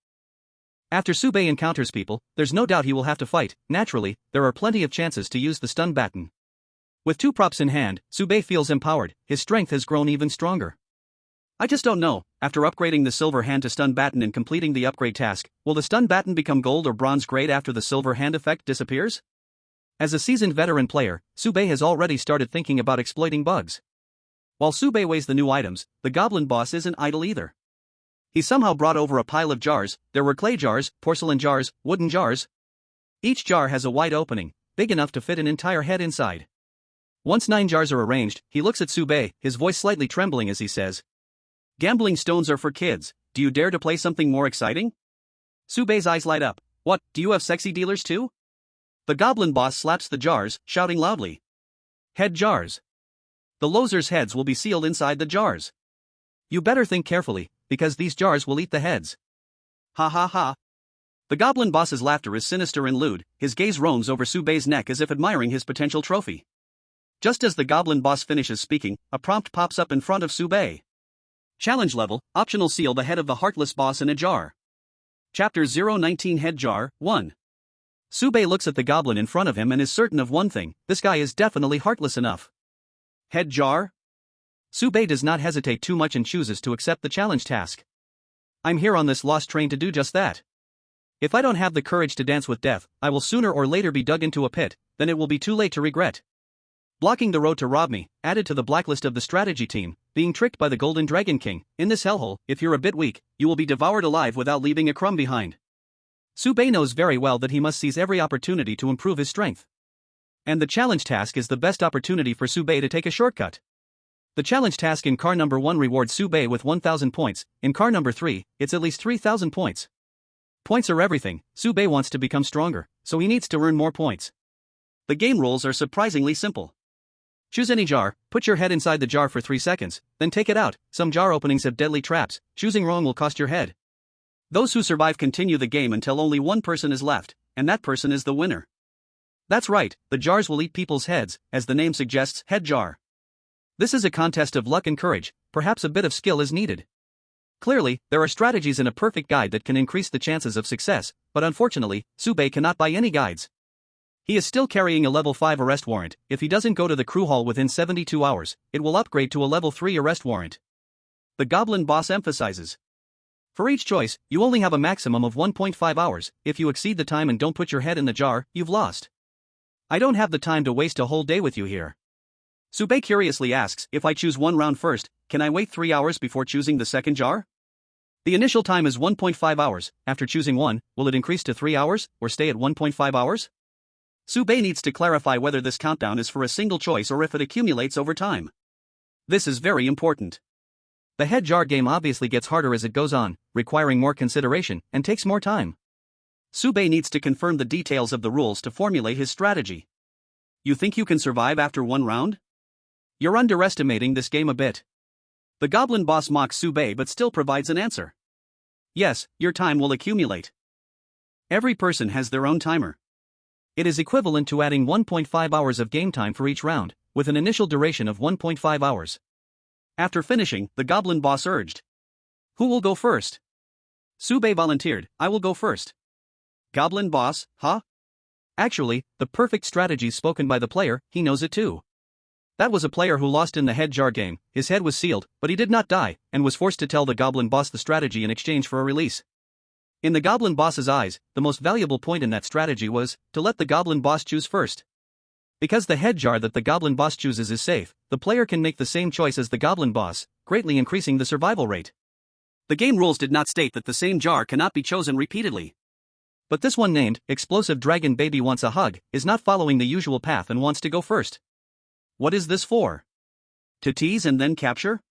Speaker 1: After Baiye encounters people, there's no doubt he will have to fight. Naturally, there are plenty of chances to use the stun baton. With 2 props in hand, Baiye feels empowered. His strength has grown even stronger. I just don't know, after upgrading the silver hand to stun baton and completing the upgrade task, will the stun baton become gold or bronze grade after the silver hand effect disappears? As a seasoned veteran player, Baiye has already started thinking about exploiting bugs. While Baiye weighs the new items, the goblin boss isn't idle either. He somehow brought over a pile of jars. There were clay jars, porcelain jars, wooden jars. Each jar has a wide opening, big enough to fit an entire head inside. Once 9 jars are arranged, he looks at Baiye, his voice slightly trembling as he says, "Gambling stones are for kids. Do you dare to play something more exciting?" Baiye's eyes light up. "What, do you have sexy dealers too?" The goblin boss slaps the jars, shouting loudly, "Head jars. The losers' heads will be sealed inside the jars. You better think carefully, because these jars will eat the heads." Ha ha ha. The goblin boss's laughter is sinister and lewd. His gaze roams over Baiye's neck as if admiring his potential trophy. Just as the goblin boss finishes speaking, a prompt pops up in front of Baiye. Challenge level, optional, seal the head of the heartless boss in a jar. Chapter 019, Head Jar, 1. Baiye looks at the goblin in front of him and is certain of one thing: this guy is definitely heartless enough. Head jar? Baiye does not hesitate too much and chooses to accept the challenge task. I'm here on this lost train to do just that. If I don't have the courage to dance with death, I will sooner or later be dug into a pit, then it will be too late to regret. Blocking the road to rob me, added to the blacklist of the strategy team, being tricked by the Golden Dragon King. In this hellhole, if you're a bit weak, you will be devoured alive without leaving a crumb behind. Baiye knows very well that he must seize every opportunity to improve his strength. And the challenge task is the best opportunity for Baiye to take a shortcut. The challenge task in car number 1 rewards Baiye with 1,000 points, in car number 3, it's at least 3,000 points. Points are everything. Baiye wants to become stronger, so he needs to earn more points. The game rules are surprisingly simple. Choose any jar, put your head inside the jar for 3 seconds, then take it out. Some jar openings have deadly traps. Choosing wrong will cost your head. Those who survive continue the game until only one person is left, and that person is the winner. That's right, the jars will eat people's heads, as the name suggests, head jar. This is a contest of luck and courage, perhaps a bit of skill is needed. Clearly, there are strategies in a perfect guide that can increase the chances of success, but unfortunately, Baiye cannot buy any guides. He is still carrying a level 5 arrest warrant. If he doesn't go to the crew hall within 72 hours, it will upgrade to a level 3 arrest warrant. The goblin boss emphasizes. For each choice, you only have a maximum of 1.5 hours. If you exceed the time and don't put your head in the jar, you've lost. I don't have the time to waste a whole day with you here. Baiye curiously asks, if I choose one round first, can I wait 3 hours before choosing the second jar? The initial time is 1.5 hours. After choosing one, will it increase to 3 hours, or stay at 1.5 hours? Baiye needs to clarify whether this countdown is for a single choice or if it accumulates over time. This is very important. The head jar game obviously gets harder as it goes on, requiring more consideration, and takes more time. Baiye needs to confirm the details of the rules to formulate his strategy. You think you can survive after one round? You're underestimating this game a bit. The goblin boss mocks Baiye but still provides an answer. Yes, your time will accumulate. Every person has their own timer. It is equivalent to adding 1.5 hours of game time for each round, with an initial duration of 1.5 hours. After finishing, the goblin boss urged, "Who will go first?" Sube volunteered, I will go first. Goblin boss, huh? Actually, the perfect strategy spoken by the player, he knows it too. That was a player who lost in the head jar game, his head was sealed, but he did not die, and was forced to tell the goblin boss the strategy in exchange for a release. In the goblin boss's eyes, the most valuable point in that strategy was to let the goblin boss choose first. Because the head jar that the goblin boss chooses is safe, the player can make the same choice as the goblin boss, greatly increasing the survival rate. The game rules did not state that the same jar cannot be chosen repeatedly. But this one named Explosive Dragon Baby Wants a Hug is not following the usual path and wants to go first. What is this for? To tease and then capture?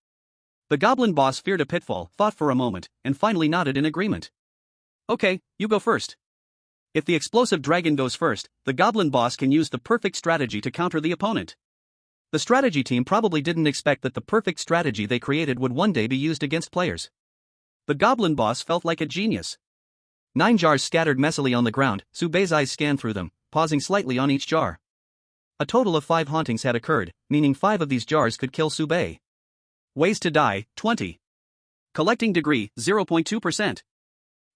Speaker 1: The goblin boss feared a pitfall, thought for a moment, and finally nodded in agreement. Okay, you go first. If the explosive dragon goes first, the goblin boss can use the perfect strategy to counter the opponent. The strategy team probably didn't expect that the perfect strategy they created would one day be used against players. The goblin boss felt like a genius. 9 jars scattered messily on the ground, Sube's eyes scanned through them, pausing slightly on each jar. A total of 5 hauntings had occurred, meaning 5 of these jars could kill Sube. Ways to die, 20. Collecting degree, 0.2%.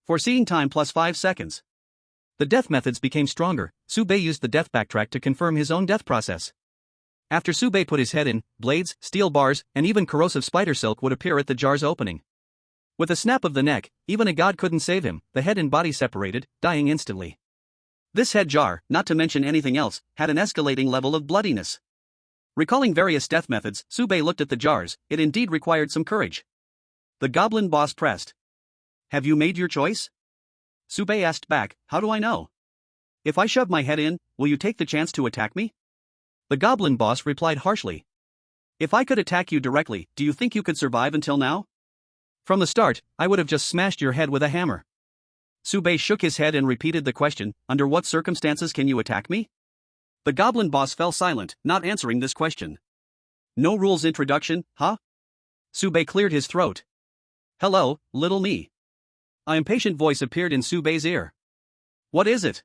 Speaker 1: Foreseeing time plus 5 seconds. The death methods became stronger. Sube used the death backtrack to confirm his own death process. After Sube put his head in, blades, steel bars, and even corrosive spider silk would appear at the jar's opening. With a snap of the neck, even a god couldn't save him, the head and body separated, dying instantly. This head jar, not to mention anything else, had an escalating level of bloodiness. Recalling various death methods, Sube looked at the jars, it indeed required some courage. The goblin boss pressed. Have you made your choice? Sube asked back, how do I know? If I shove my head in, will you take the chance to attack me? The goblin boss replied harshly. If I could attack you directly, do you think you could survive until now? From the start, I would have just smashed your head with a hammer. Sube shook his head and repeated the question, under what circumstances can you attack me? The goblin boss fell silent, not answering this question. No rules introduction, huh? Sube cleared his throat. Hello, little me. An impatient voice appeared in Sube's ear. What is it?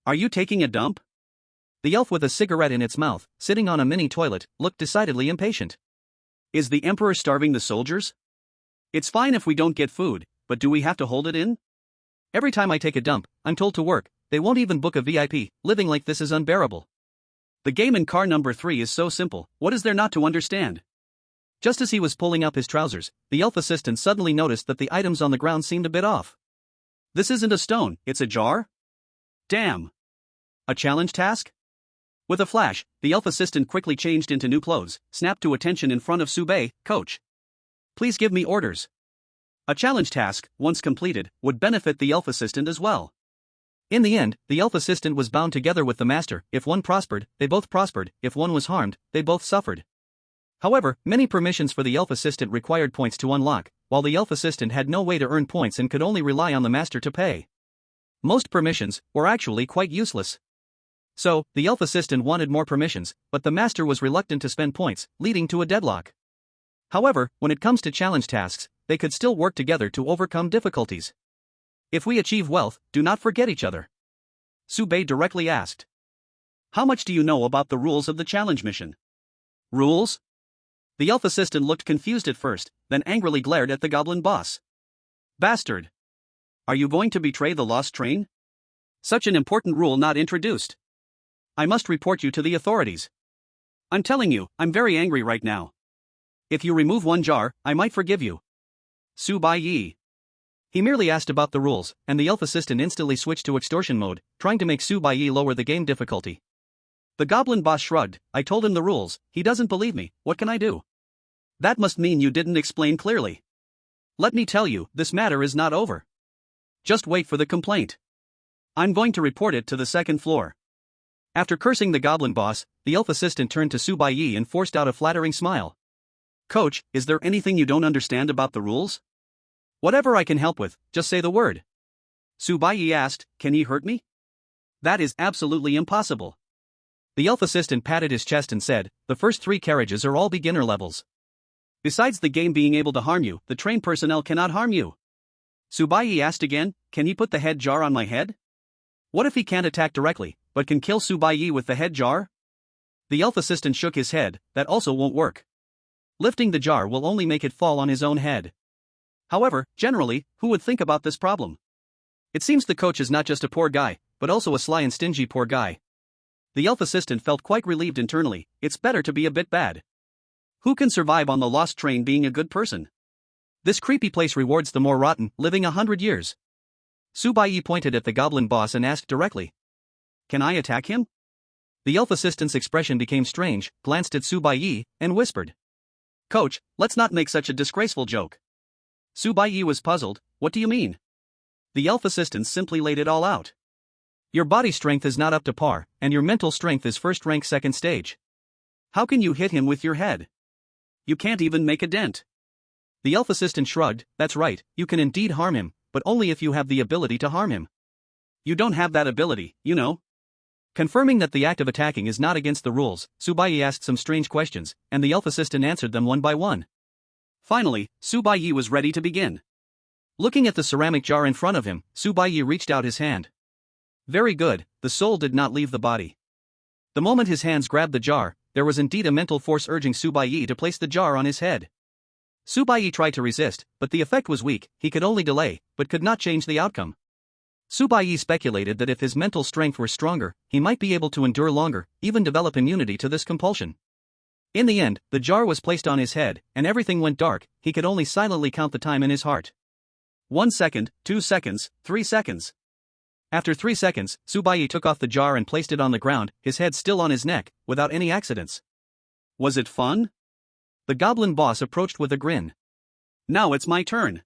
Speaker 1: Are you taking a dump? The elf with a cigarette in its mouth, sitting on a mini toilet, looked decidedly impatient. Is the emperor starving the soldiers? It's fine if we don't get food, but do we have to hold it in? Every time I take a dump, I'm told to work, they won't even book a VIP, living like this is unbearable. The game in car number 3 is so simple, what is there not to understand? Just as he was pulling up his trousers, the elf assistant suddenly noticed that the items on the ground seemed a bit off. This isn't a stone, it's a jar? Damn. A challenge task? With a flash, the elf assistant quickly changed into new clothes, snapped to attention in front of Sube, coach. Please give me orders. A challenge task, once completed, would benefit the elf assistant as well. In the end, the elf assistant was bound together with the master. If one prospered, they both prospered. If one was harmed, they both suffered. However, many permissions for the elf assistant required points to unlock, while the elf assistant had no way to earn points and could only rely on the master to pay. Most permissions were actually quite useless. So, the elf assistant wanted more permissions, but the master was reluctant to spend points, leading to a deadlock. However, when it comes to challenge tasks, they could still work together to overcome difficulties. If we achieve wealth, do not forget each other. Sube directly asked. How much do you know about the rules of the challenge mission? Rules? The elf assistant looked confused at first, then angrily glared at the goblin boss. Bastard! Are you going to betray the lost train? Such an important rule not introduced. I must report you to the authorities. I'm telling you, I'm very angry right now. If you remove 1 jar, I might forgive you. Baiye. He merely asked about the rules, and the elf assistant instantly switched to extortion mode, trying to make Baiye lower the game difficulty. The goblin boss shrugged. I told him the rules, he doesn't believe me, what can I do? That must mean you didn't explain clearly. Let me tell you, this matter is not over. Just wait for the complaint. I'm going to report it to the 2nd floor. After cursing the goblin boss, the elf assistant turned to Baiye and forced out a flattering smile. Coach, is there anything you don't understand about the rules? Whatever I can help with, just say the word. Baiye asked, can he hurt me? That is absolutely impossible. The elf assistant patted his chest and said, the first 3 carriages are all beginner levels. Besides the game being able to harm you, the train personnel cannot harm you. Baiye asked again, can he put the head jar on my head? What if he can't attack directly, but can kill Baiye with the head jar? The elf assistant shook his head, that also won't work. Lifting the jar will only make it fall on his own head. However, generally, who would think about this problem? It seems the coach is not just a poor guy, but also a sly and stingy poor guy. The elf assistant felt quite relieved internally. It's better to be a bit bad. Who can survive on the lost train being a good person? This creepy place rewards the more rotten, living 100 years. Baiye pointed at the goblin boss and asked directly, "Can I attack him?" The elf assistant's expression became strange, glanced at Baiye, and whispered, "Coach, let's not make such a disgraceful joke." Baiye was puzzled. "What do you mean?" The elf assistant simply laid it all out. "Your body strength is not up to par, and your mental strength is first rank second stage. How can you hit him with your head? You can't even make a dent." The elf assistant shrugged. "That's right, you can indeed harm him, but only if you have the ability to harm him. You don't have that ability, you know." Confirming that the act of attacking is not against the rules, Baiye asked some strange questions, and the elf assistant answered them one by one. Finally, Baiye was ready to begin. Looking at the ceramic jar in front of him, Baiye reached out his hand. Very good, the soul did not leave the body. The moment his hands grabbed the jar, there was indeed a mental force urging Baiye to place the jar on his head. Baiye tried to resist, but the effect was weak. He could only delay, but could not change the outcome. Baiye speculated that if his mental strength were stronger, he might be able to endure longer, even develop immunity to this compulsion. In the end, the jar was placed on his head, and everything went dark. He could only silently count the time in his heart. 1 second, 2 seconds, 3 seconds. After 3 seconds, Baiye took off the jar and placed it on the ground, his head still on his neck, without any accidents. Was it fun? The goblin boss approached with a grin. "Now it's my turn."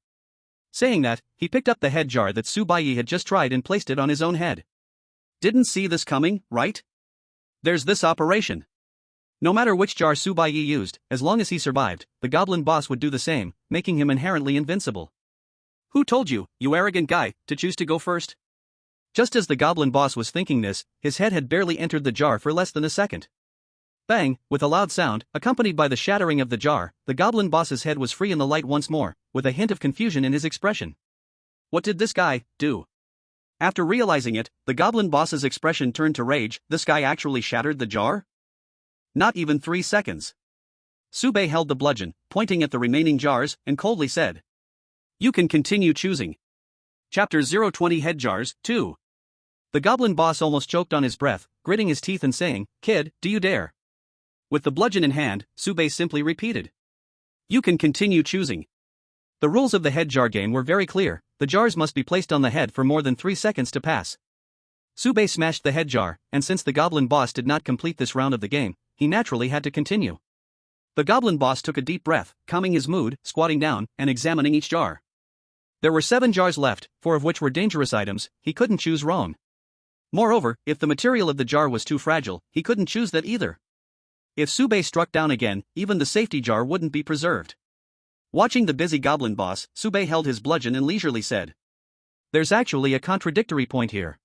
Speaker 1: Saying that, he picked up the head jar that Baiye had just tried and placed it on his own head. "Didn't see this coming, right? There's this operation." No matter which jar Baiye used, as long as he survived, the goblin boss would do the same, making him inherently invincible. "Who told you, you arrogant guy, to choose to go first?" Just as the goblin boss was thinking this, his head had barely entered the jar for less than a second. Bang, with a loud sound, accompanied by the shattering of the jar, the goblin boss's head was free in the light once more, with a hint of confusion in his expression. What did this guy do? After realizing it, the goblin boss's expression turned to rage. This guy actually shattered the jar? Not even 3 seconds. Baiye held the bludgeon, pointing at the remaining jars, and coldly said, "You can continue choosing." Chapter 020 Head Jars, 2. The goblin boss almost choked on his breath, gritting his teeth and saying, "Kid, do you dare?" With the bludgeon in hand, Baiye simply repeated, "You can continue choosing." The rules of the head jar game were very clear. The jars must be placed on the head for more than 3 seconds to pass. Baiye smashed the head jar, and since the goblin boss did not complete this round of the game, he naturally had to continue. The goblin boss took a deep breath, calming his mood, squatting down, and examining each jar. There were 7 jars left, 4 of which were dangerous items. He couldn't choose wrong. Moreover, if the material of the jar was too fragile, he couldn't choose that either. If Baiye struck down again, even the safety jar wouldn't be preserved. Watching the busy goblin boss, Baiye held his bludgeon and leisurely said, "There's actually a contradictory point here."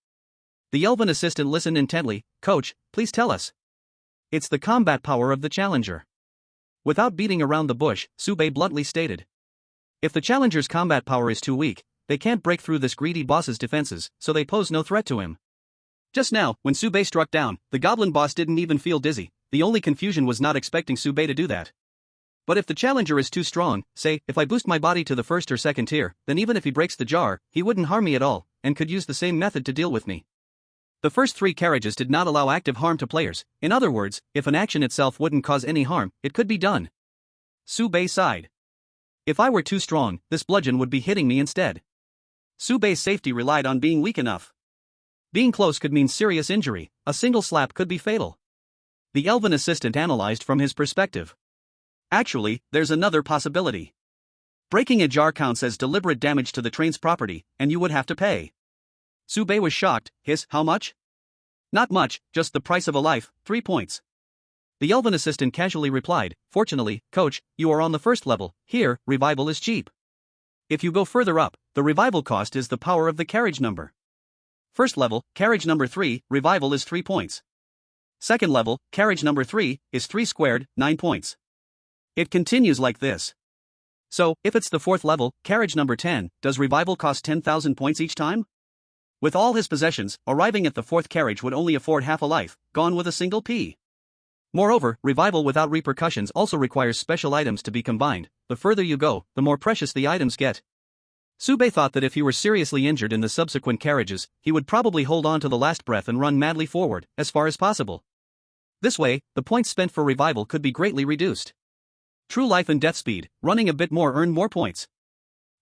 Speaker 1: The elven assistant listened intently. "Coach, please tell us." "It's the combat power of the challenger." Without beating around the bush, Baiye bluntly stated, "If the challenger's combat power is too weak, they can't break through this greedy boss's defenses, so they pose no threat to him." Just now, when Baiye struck down, the goblin boss didn't even feel dizzy. The only confusion was not expecting Baiye to do that. But if the challenger is too strong, say, if I boost my body to the first or second tier, then even if he breaks the jar, he wouldn't harm me at all, and could use the same method to deal with me. The first 3 carriages did not allow active harm to players. In other words, if an action itself wouldn't cause any harm, it could be done. Baiye sighed. "If I were too strong, this bludgeon would be hitting me instead." Baiye's safety relied on being weak enough. Being close could mean serious injury. A single slap could be fatal. The elven assistant analyzed from his perspective. Actually, there's another possibility. Breaking a jar counts as deliberate damage to the train's property, and you would have to pay. Baiye was shocked. How much? Not much, just the price of a life, 3 points. The elven assistant casually replied, "Fortunately, coach, you are on the first level. Here, revival is cheap. If you go further up, the revival cost is the power of the carriage number. First level, carriage number 3, revival is 3 points. Second level, carriage number 3, is 3 squared, 9 points. It continues like this. So, if it's the 4th level, carriage number 10, does revival cost 10,000 points each time? With all his possessions, arriving at the 4th carriage would only afford half a life, gone with a single P. Moreover, revival without repercussions also requires special items to be combined. The further you go, the more precious the items get. Sube thought that if he were seriously injured in the subsequent carriages, he would probably hold on to the last breath and run madly forward, as far as possible. This way, the points spent for revival could be greatly reduced. True life and death speed, running a bit more earned more points.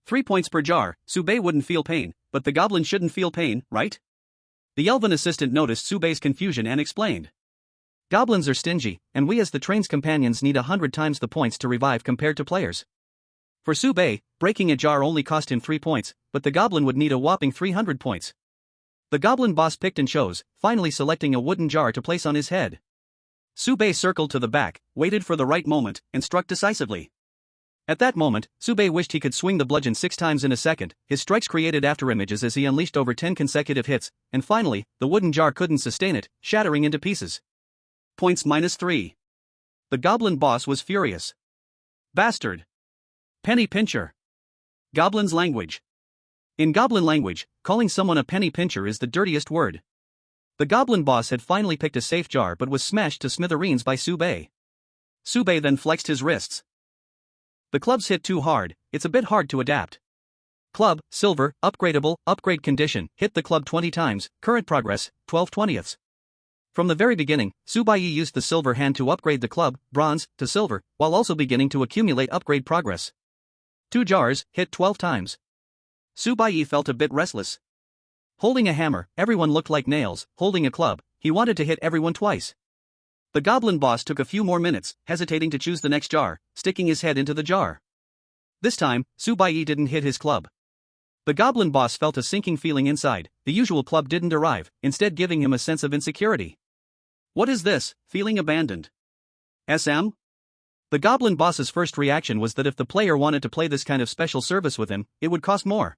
Speaker 1: 3 points per jar. Sube wouldn't feel pain, but the goblin shouldn't feel pain, right? The elven assistant noticed Sube's confusion and explained. Goblins are stingy, and we as the train's companions need 100 times the points to revive compared to players. For Sube, breaking a jar only cost him 3 points, but the goblin would need a whopping 300 points. The goblin boss picked and chose, finally selecting a wooden jar to place on his head. Sube circled to the back, waited for the right moment, and struck decisively. At that moment, Sube wished he could swing the bludgeon 6 times in a second. His strikes created afterimages as he unleashed over 10 consecutive hits, and finally, the wooden jar couldn't sustain it, shattering into pieces. Points -3. The goblin boss was furious. Bastard. Penny pincher. Goblin's language. In goblin language, calling someone a penny pincher is the dirtiest word. The goblin boss had finally picked a safe jar but was smashed to smithereens by Sube. Sube then flexed his wrists. The clubs hit too hard, it's a bit hard to adapt. Club, silver, upgradable, upgrade condition, hit the club 20 times, current progress, 12/20ths. From the very beginning, Baiye used the silver hand to upgrade the club, bronze, to silver, while also beginning to accumulate upgrade progress. 2 jars, hit 12 times. Baiye felt a bit restless. Holding a hammer, everyone looked like nails. Holding a club, he wanted to hit everyone twice. The goblin boss took a few more minutes, hesitating to choose the next jar, sticking his head into the jar. This time, Baiye didn't hit his club. The goblin boss felt a sinking feeling inside. The usual club didn't arrive, instead giving him a sense of insecurity. What is this, feeling abandoned? SM? The goblin boss's first reaction was that if the player wanted to play this kind of special service with him, it would cost more.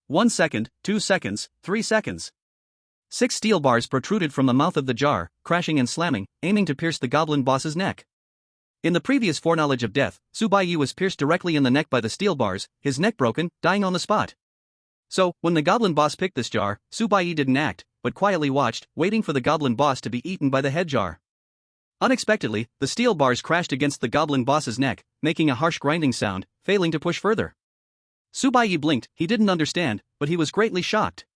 Speaker 1: 1 second, 2 seconds, 3 seconds. 6 steel bars protruded from the mouth of the jar, crashing and slamming, aiming to pierce the goblin boss's neck. In the previous foreknowledge of death, Baiye was pierced directly in the neck by the steel bars, his neck broken, dying on the spot. So, when the goblin boss picked this jar, Baiye didn't act, but quietly watched, waiting for the goblin boss to be eaten by the head jar. Unexpectedly, the steel bars crashed against the goblin boss's neck, making a harsh grinding sound, failing to push further. Baiye blinked. He didn't understand, but he was greatly shocked.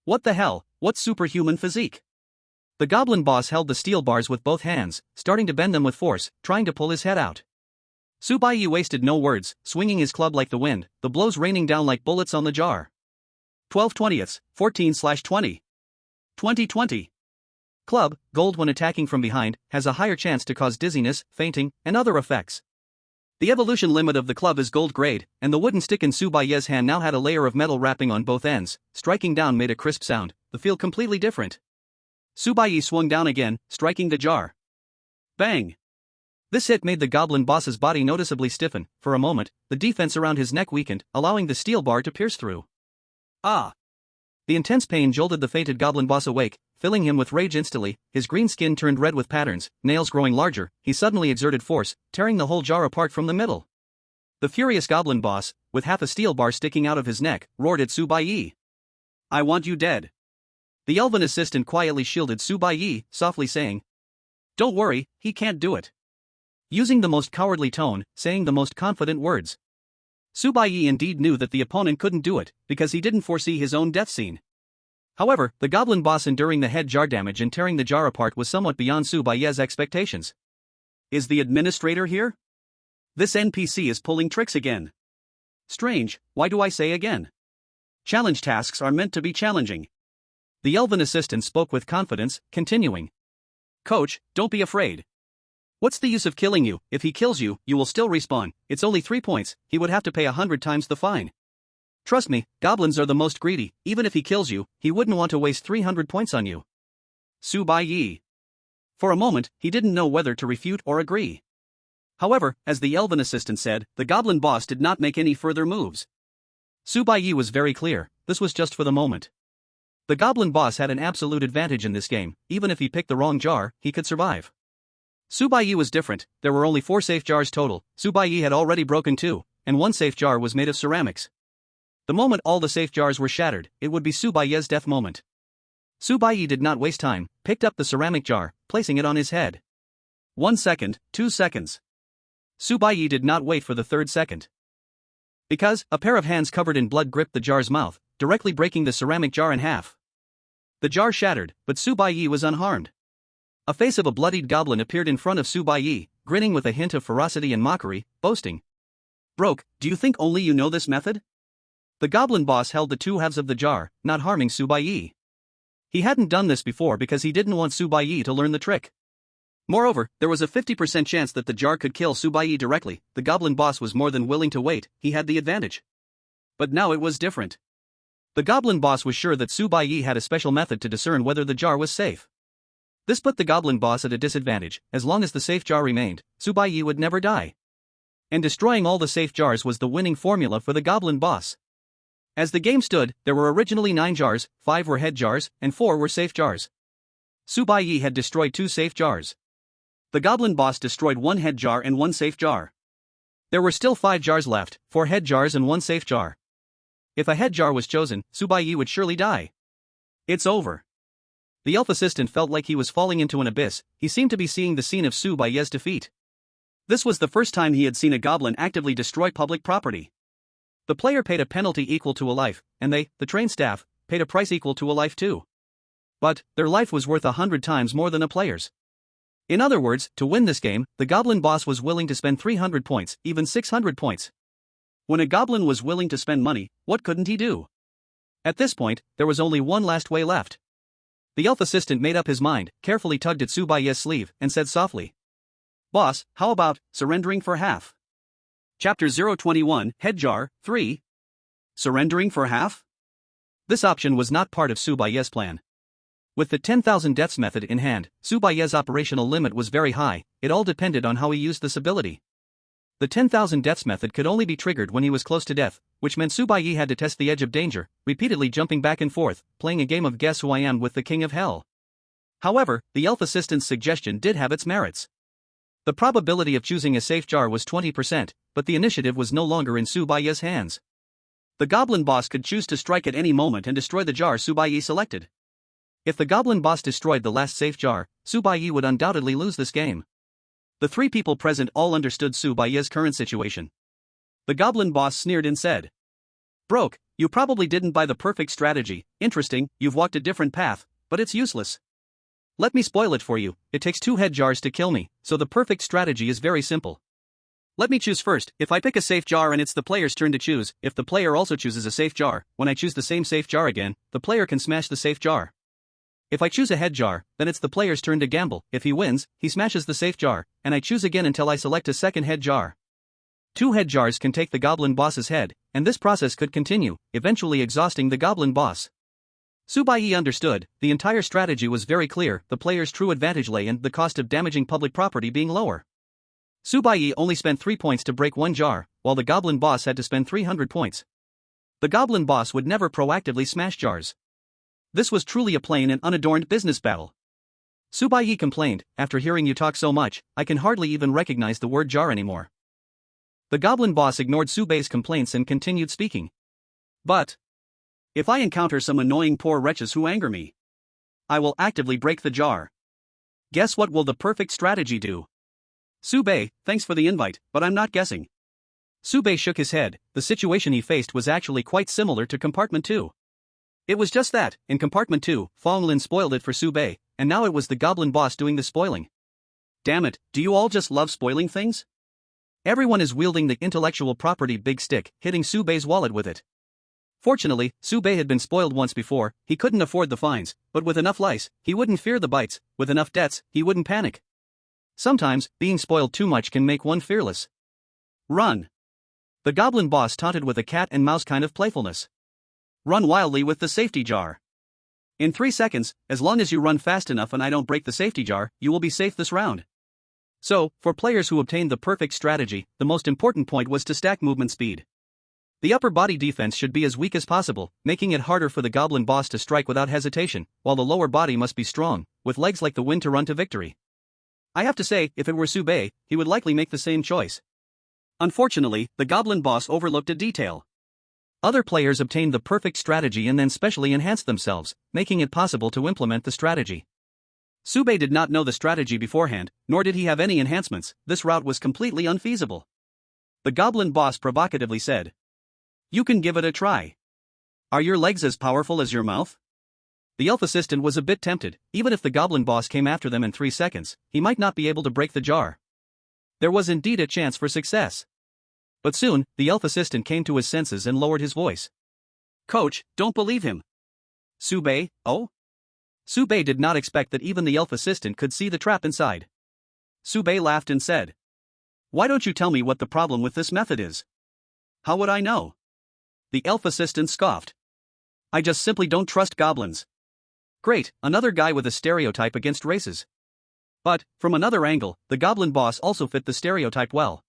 Speaker 1: What the hell, what superhuman physique? The goblin boss held the steel bars with both hands, starting to bend them with force, trying to pull his head out. Baiye wasted no words, swinging his club like the wind, the blows raining down like bullets on the jar. 12/20ths, 14/20. 20/20. Club, gold when attacking from behind, has a higher chance to cause dizziness, fainting, and other effects. The evolution limit of the club is gold grade, and the wooden stick in Baiye's hand now had a layer of metal wrapping on both ends. Striking down made a crisp sound, the feel completely different. Baiye swung down again, striking the jar. Bang! This hit made the goblin boss's body noticeably stiffen. For a moment, the defense around his neck weakened, allowing the steel bar to pierce through. Ah! The intense pain jolted the fainted goblin boss awake, filling him with rage instantly. His green skin turned red with patterns, nails growing larger. He suddenly exerted force, tearing the whole jar apart from the middle. The furious goblin boss, with half a steel bar sticking out of his neck, roared at Baiye. I want you dead. The elven assistant quietly shielded Baiye, softly saying, Don't worry, he can't do it. Using the most cowardly tone, saying the most confident words. Baiye indeed knew that the opponent couldn't do it, because he didn't foresee his own death scene. However, the goblin boss enduring the head jar damage and tearing the jar apart was somewhat beyond Baiye's expectations. Is the administrator here? This NPC is pulling tricks again. Strange, why do I say again? Challenge tasks are meant to be challenging. The elven assistant spoke with confidence, continuing. Coach, don't be afraid. What's the use of killing you? If he kills you, you will still respawn. It's only 3 points, he would have to pay 100 times the fine. Trust me, goblins are the most greedy. Even if he kills you, he wouldn't want to waste 300 points on you. Baiye. For a moment, he didn't know whether to refute or agree. However, as the elven assistant said, the goblin boss did not make any further moves. Baiye was very clear, this was just for the moment. The goblin boss had an absolute advantage in this game. Even if he picked the wrong jar, he could survive. Baiye was different. There were only 4 safe jars total. Baiye had already broken 2, and 1 safe jar was made of ceramics. The moment all the safe jars were shattered, it would be Baiye's death moment. Baiye did not waste time, picked up the ceramic jar, placing it on his head. 1 second, 2 seconds. Baiye did not wait for the third second. Because a pair of hands covered in blood gripped the jar's mouth, directly breaking the ceramic jar in half. The jar shattered, but Baiye was unharmed. A face of a bloodied goblin appeared in front of Baiye, grinning with a hint of ferocity and mockery, boasting. "Broke, do you think only you know this method?" The goblin boss held the two halves of the jar, not harming Baiye. He hadn't done this before because he didn't want Baiye to learn the trick. Moreover, there was a 50% chance that the jar could kill Baiye directly. The goblin boss was more than willing to wait, he had the advantage. But now it was different. The goblin boss was sure that Baiye had a special method to discern whether the jar was safe. This put the goblin boss at a disadvantage. As long as the safe jar remained, Baiye would never die. And destroying all the safe jars was the winning formula for the goblin boss. As the game stood, there were originally 9 jars, 5 were head jars, and 4 were safe jars. Baiye had destroyed 2 safe jars. The goblin boss destroyed 1 head jar and 1 safe jar. There were still 5 jars left, 4 head jars and 1 safe jar. If a head jar was chosen, Baiye would surely die. It's over. The elf assistant felt like he was falling into an abyss. He seemed to be seeing the scene of Baiye's defeat. This was the first time he had seen a goblin actively destroy public property. The player paid a penalty equal to a life, and they, the train staff, paid a price equal to a life too. But their life was worth 100 times more than a player's. In other words, to win this game, the goblin boss was willing to spend 300 points, even 600 points. When a goblin was willing to spend money, what couldn't he do? At this point, there was only one last way left. The elf assistant made up his mind, carefully tugged at Baiye's sleeve, and said softly, "Boss, how about surrendering for half?" Chapter 021, Head Jar, 3. Surrendering for half? This option was not part of Baiye's plan. With the 10,000 deaths method in hand, Baiye's operational limit was very high. It all depended on how he used this ability. The 10,000 deaths method could only be triggered when he was close to death, which meant Baiye had to test the edge of danger, repeatedly jumping back and forth, playing a game of Guess Who I Am with the King of Hell. However, the elf assistant's suggestion did have its merits. The probability of choosing a safe jar was 20%, but the initiative was no longer in Baiye's hands. The goblin boss could choose to strike at any moment and destroy the jar Baiye selected. If the goblin boss destroyed the last safe jar, Baiye would undoubtedly lose this game. The 3 people present all understood Baiye's current situation. The goblin boss sneered and said, "Broke, you probably didn't buy the perfect strategy. Interesting, you've walked a different path, but it's useless. Let me spoil it for you. It takes 2 head jars to kill me, so the perfect strategy is very simple. Let me choose first. If I pick a safe jar and it's the player's turn to choose, if the player also chooses a safe jar, when I choose the same safe jar again, the player can smash the safe jar. If I choose a head jar, then it's the player's turn to gamble. If he wins, he smashes the safe jar, and I choose again until I select a second head jar. 2 head jars can take the goblin boss's head, and this process could continue, eventually exhausting the goblin boss." Baiye understood. The entire strategy was very clear. The player's true advantage lay in the cost of damaging public property being lower. Baiye only spent 3 points to break 1 jar, while the goblin boss had to spend 300 points. The goblin boss would never proactively smash jars. This was truly a plain and unadorned business battle. Baiye complained, "After hearing you talk so much, I can hardly even recognize the word jar anymore." The goblin boss ignored Baiye's complaints and continued speaking. "But if I encounter some annoying poor wretches who anger me, I will actively break the jar. Guess what will the perfect strategy do?" "Baiye, thanks for the invite, but I'm not guessing." Baiye shook his head. The situation he faced was actually quite similar to Compartment 2. It was just that, in Compartment 2, Fong Lin spoiled it for Baiye, and now it was the goblin boss doing the spoiling. Damn it, do you all just love spoiling things? Everyone is wielding the intellectual property big stick, hitting Baiye's wallet with it. Fortunately, Baiye had been spoiled once before. He couldn't afford the fines, but with enough lice, he wouldn't fear the bites. With enough debts, he wouldn't panic. Sometimes, being spoiled too much can make one fearless. Run. The goblin boss taunted with a cat and mouse kind of playfulness. Run wildly with the safety jar. In 3 seconds, as long as you run fast enough and I don't break the safety jar, you will be safe this round. So, for players who obtained the perfect strategy, the most important point was to stack movement speed. The upper body defense should be as weak as possible, making it harder for the goblin boss to strike without hesitation, while the lower body must be strong, with legs like the wind to run to victory. I have to say, if it were Baiye, he would likely make the same choice. Unfortunately, the goblin boss overlooked a detail. Other players obtained the perfect strategy and then specially enhanced themselves, making it possible to implement the strategy. Sube did not know the strategy beforehand, nor did he have any enhancements. This route was completely unfeasible. The goblin boss provocatively said, "You can give it a try. Are your legs as powerful as your mouth?" The elf assistant was a bit tempted. Even if the goblin boss came after them in 3 seconds, he might not be able to break the jar. There was indeed a chance for success. But soon, the elf assistant came to his senses and lowered his voice. "Coach, don't believe him." Sube, oh? Sube did not expect that even the elf assistant could see the trap inside. Sube laughed and said, "Why don't you tell me what the problem with this method is?" "How would I know?" The elf assistant scoffed. "I just simply don't trust goblins." Great, another guy with a stereotype against races. But, from another angle, the goblin boss also fit the stereotype well.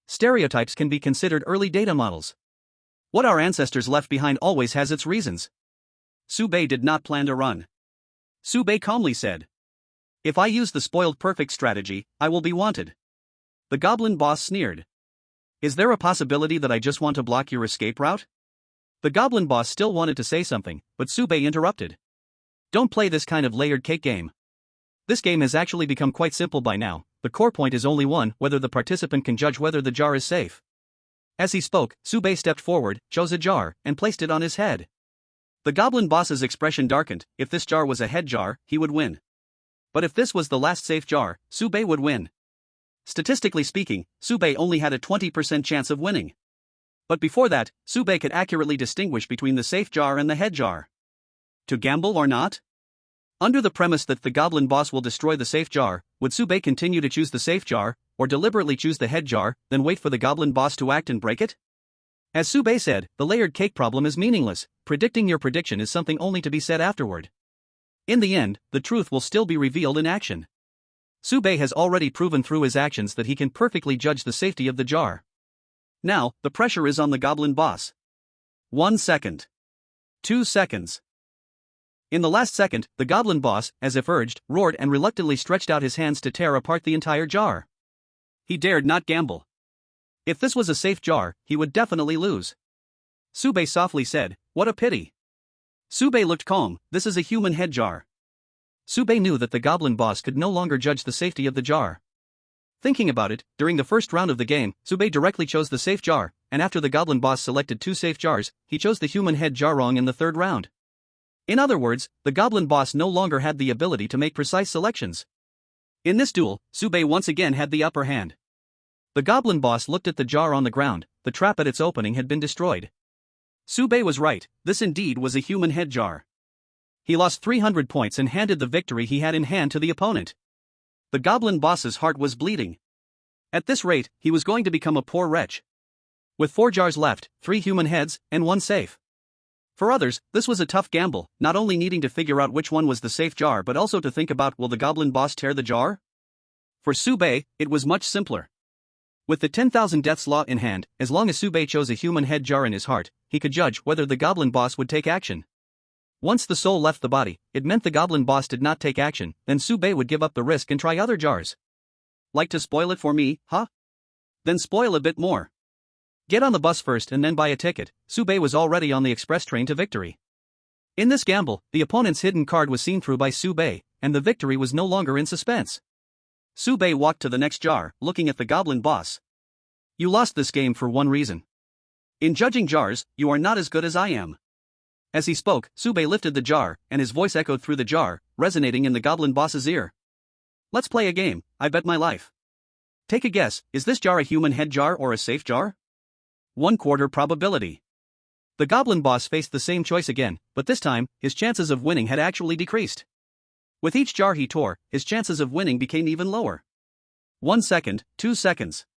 Speaker 1: Stereotypes can be considered early data models. What our ancestors left behind always has its reasons. Sube did not plan to run. Sube calmly said, "If I use the spoiled perfect strategy, I will be wanted." The goblin boss sneered. "Is there a possibility that I just want to block your escape route?" The goblin boss still wanted to say something, but Sube interrupted. "Don't play this kind of layered cake game. This game has actually become quite simple by now. The core point is only one: whether the participant can judge whether the jar is safe." As he spoke, Sube stepped forward, chose a jar, and placed it on his head. The goblin boss's expression darkened. If this jar was a head jar, he would win. But if this was the last safe jar, Sube would win. Statistically speaking, Sube only had a 20% chance of winning. But before that, Sube could accurately distinguish between the safe jar and the head jar. To gamble or not? Under the premise that the goblin boss will destroy the safe jar, would Sube continue to choose the safe jar, or deliberately choose the head jar, then wait for the goblin boss to act and break it? As Sube said, the layered cake problem is meaningless. Predicting your prediction is something only to be said afterward. In the end, the truth will still be revealed in action. Sube has already proven through his actions that he can perfectly judge the safety of the jar. Now, the pressure is on the goblin boss. 1 second. 2 seconds. In the last second, the goblin boss, as if urged, roared and reluctantly stretched out his hands to tear apart the entire jar. He dared not gamble. If this was a safe jar, he would definitely lose. Sube softly said, "What a pity." Sube looked calm. "This is a human head jar." Sube knew that the goblin boss could no longer judge the safety of the jar. Thinking about it, during the first round of the game, Sube directly chose the safe jar, and after the goblin boss selected 2 safe jars, he chose the human head jar wrong in the 3rd round. In other words, the goblin boss no longer had the ability to make precise selections. In this duel, Sube once again had the upper hand. The goblin boss looked at the jar on the ground. The trap at its opening had been destroyed. Sube was right, this indeed was a human head jar. He lost 300 points and handed the victory he had in hand to the opponent. The goblin boss's heart was bleeding. At this rate, he was going to become a poor wretch. With 4 jars left, 3 human heads, and 1 safe. For others, this was a tough gamble, not only needing to figure out which one was the safe jar but also to think about, will the goblin boss tear the jar? For Sube, it was much simpler. With the 10,000 deaths law in hand, as long as Sube chose a human head jar in his heart, he could judge whether the goblin boss would take action. Once the soul left the body, it meant the goblin boss did not take action, then Sube would give up the risk and try other jars. Like to spoil it for me, huh? Then spoil a bit more. Get on the bus first and then buy a ticket. Sube was already on the express train to victory. In this gamble, the opponent's hidden card was seen through by Sube, and the victory was no longer in suspense. Sube walked to the next jar, looking at the goblin boss. "You lost this game for one reason. In judging jars, you are not as good as I am." As he spoke, Sube lifted the jar, and his voice echoed through the jar, resonating in the goblin boss's ear. "Let's play a game, I bet my life. Take a guess, is this jar a human head jar or a safe jar?" 1/4 probability. The goblin boss faced the same choice again, but this time, his chances of winning had actually decreased. With each jar he tore, his chances of winning became even lower. 1 second, 2 seconds.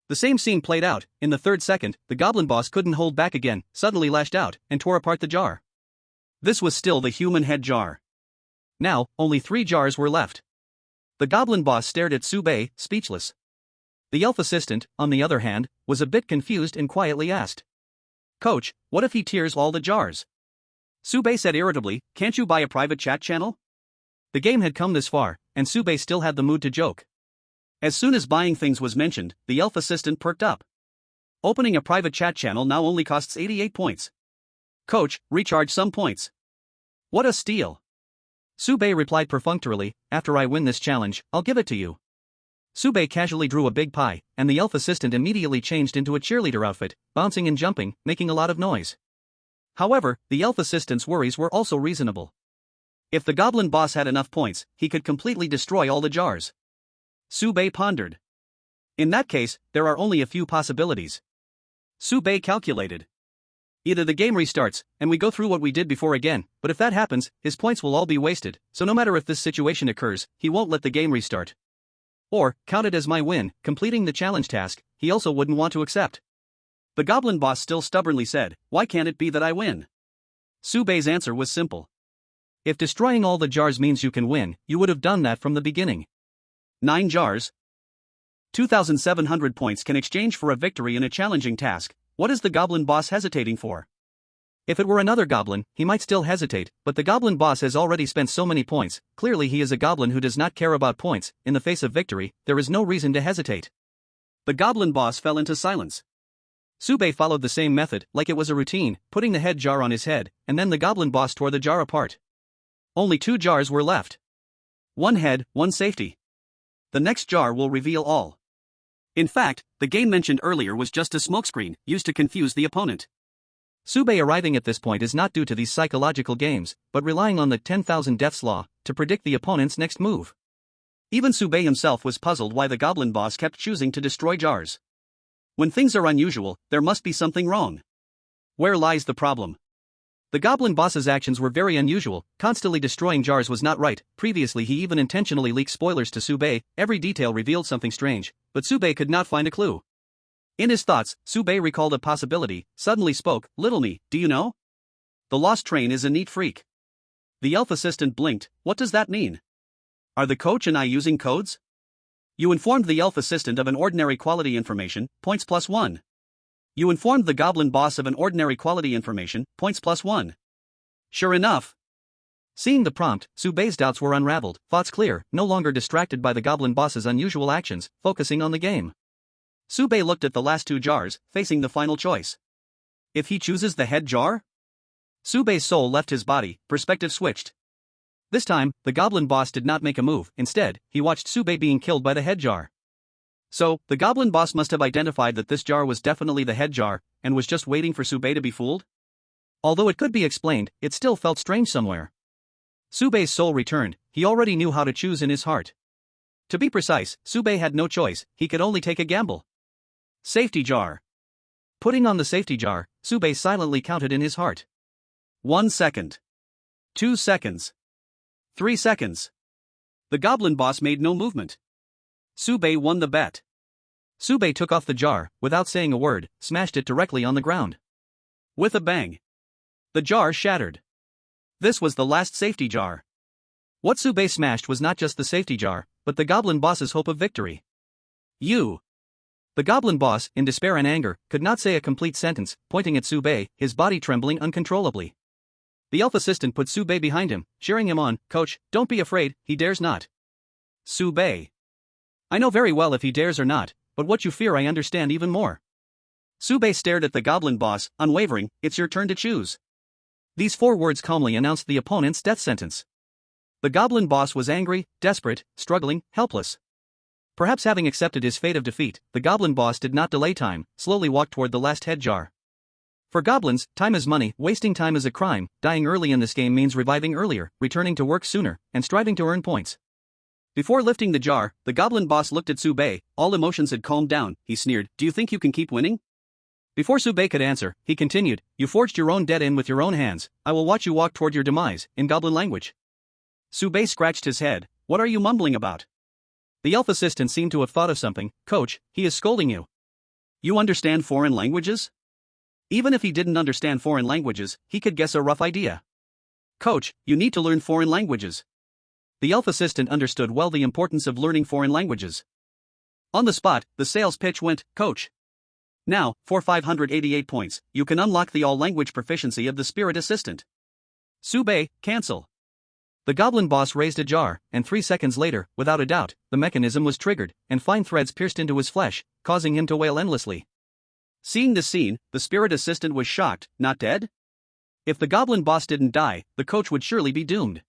Speaker 1: The same scene played out. In the 3rd second, the goblin boss couldn't hold back again, suddenly lashed out, and tore apart the jar. This was still the human head jar. Now, only 3 jars were left. The goblin boss stared at Sube, speechless. The elf assistant, on the other hand, was a bit confused and quietly asked, "Coach, what if he tears all the jars?" Sube said irritably, "Can't you buy a private chat channel?" The game had come this far, and Sube still had the mood to joke. As soon as buying things was mentioned, the elf assistant perked up. Opening a private chat channel now only costs 88 points. Coach, recharge some points. What a steal. Baiye replied perfunctorily, after I win this challenge, I'll give it to you. Baiye casually drew a big pie, and the elf assistant immediately changed into a cheerleader outfit, bouncing and jumping, making a lot of noise. However, the elf assistant's worries were also reasonable. If the goblin boss had enough points, he could completely destroy all the jars. Baiye pondered. In that case, there are only a few possibilities. Baiye calculated. Either the game restarts, and we go through what we did before again, but if that happens, his points will all be wasted, so no matter if this situation occurs, he won't let the game restart. Or, count it as my win, completing the challenge task, he also wouldn't want to accept. The goblin boss still stubbornly said, why can't it be that I win? Baiye's answer was simple. If destroying all the jars means you can win, you would have done that from the beginning. 9 jars. 2,700 points can exchange for a victory in a challenging task. What is the goblin boss hesitating for? If it were another goblin, he might still hesitate, but the goblin boss has already spent so many points, clearly he is a goblin who does not care about points. In the face of victory, there is no reason to hesitate. The goblin boss fell into silence. Baiye followed the same method, like it was a routine, putting the head jar on his head, and then the goblin boss tore the jar apart. Only 2 jars were left. 1 head, 1 safety. The next jar will reveal all. In fact, the game mentioned earlier was just a smokescreen, used to confuse the opponent. Baiye arriving at this point is not due to these psychological games, but relying on the 10,000 deaths law to predict the opponent's next move. Even Baiye himself was puzzled why the goblin boss kept choosing to destroy jars. When things are unusual, there must be something wrong. Where lies the problem? The goblin boss's actions were very unusual, constantly destroying jars was not right. Previously he even intentionally leaked spoilers to Baiye, every detail revealed something strange, but Baiye could not find a clue. In his thoughts, Baiye recalled a possibility, suddenly spoke, Little me, do you know? The lost train is a neat freak. The elf assistant blinked, what does that mean? Are the coach and I using codes? You informed the elf assistant of an ordinary quality information, points +1. You informed the goblin boss of an ordinary quality information, points +1. Sure enough. Seeing the prompt, Baiye's doubts were unraveled, thoughts clear, no longer distracted by the goblin boss's unusual actions, focusing on the game. Baiye looked at the last 2 jars, facing the final choice. If he chooses the head jar? Baiye's soul left his body, perspective switched. This time, the goblin boss did not make a move, instead, he watched Baiye being killed by the head jar. So, the goblin boss must have identified that this jar was definitely the head jar, and was just waiting for Baiye to be fooled? Although it could be explained, it still felt strange somewhere. Baiye's soul returned, he already knew how to choose in his heart. To be precise, Baiye had no choice, he could only take a gamble. Safety jar. Putting on the safety jar, Baiye silently counted in his heart. 1 second. 2 seconds. 3 seconds. The goblin boss made no movement. Baiye won the bet. Baiye took off the jar, without saying a word, smashed it directly on the ground. With a bang. The jar shattered. This was the last safety jar. What Baiye smashed was not just the safety jar, but the goblin boss's hope of victory. You. The goblin boss, in despair and anger, could not say a complete sentence, pointing at Baiye, his body trembling uncontrollably. The elf assistant put Baiye behind him, cheering him on, Coach, don't be afraid, he dares not. Baiye. I know very well if he dares or not, but what you fear I understand even more. Baiye stared at the goblin boss, unwavering, it's your turn to choose. These 4 words calmly announced the opponent's death sentence. The goblin boss was angry, desperate, struggling, helpless. Perhaps having accepted his fate of defeat, the goblin boss did not delay time, slowly walked toward the last head jar. For goblins, time is money, wasting time is a crime, dying early in this game means reviving earlier, returning to work sooner, and striving to earn points. Before lifting the jar, the goblin boss looked at Baiye, all emotions had calmed down, he sneered, do you think you can keep winning? Before Baiye could answer, he continued, you forged your own dead end with your own hands, I will watch you walk toward your demise, in goblin language. Baiye scratched his head, what are you mumbling about? The elf assistant seemed to have thought of something, Coach, he is scolding you. You understand foreign languages? Even if he didn't understand foreign languages, he could guess a rough idea. Coach, you need to learn foreign languages. The elf assistant understood well the importance of learning foreign languages. On the spot, the sales pitch went, Coach. Now, for 588 points, you can unlock the all-language proficiency of the spirit assistant. Baiye, cancel. The goblin boss raised a jar, and 3 seconds later, without a doubt, the mechanism was triggered, and fine threads pierced into his flesh, causing him to wail endlessly. Seeing this scene, the spirit assistant was shocked, not dead? If the goblin boss didn't die, the coach would surely be doomed.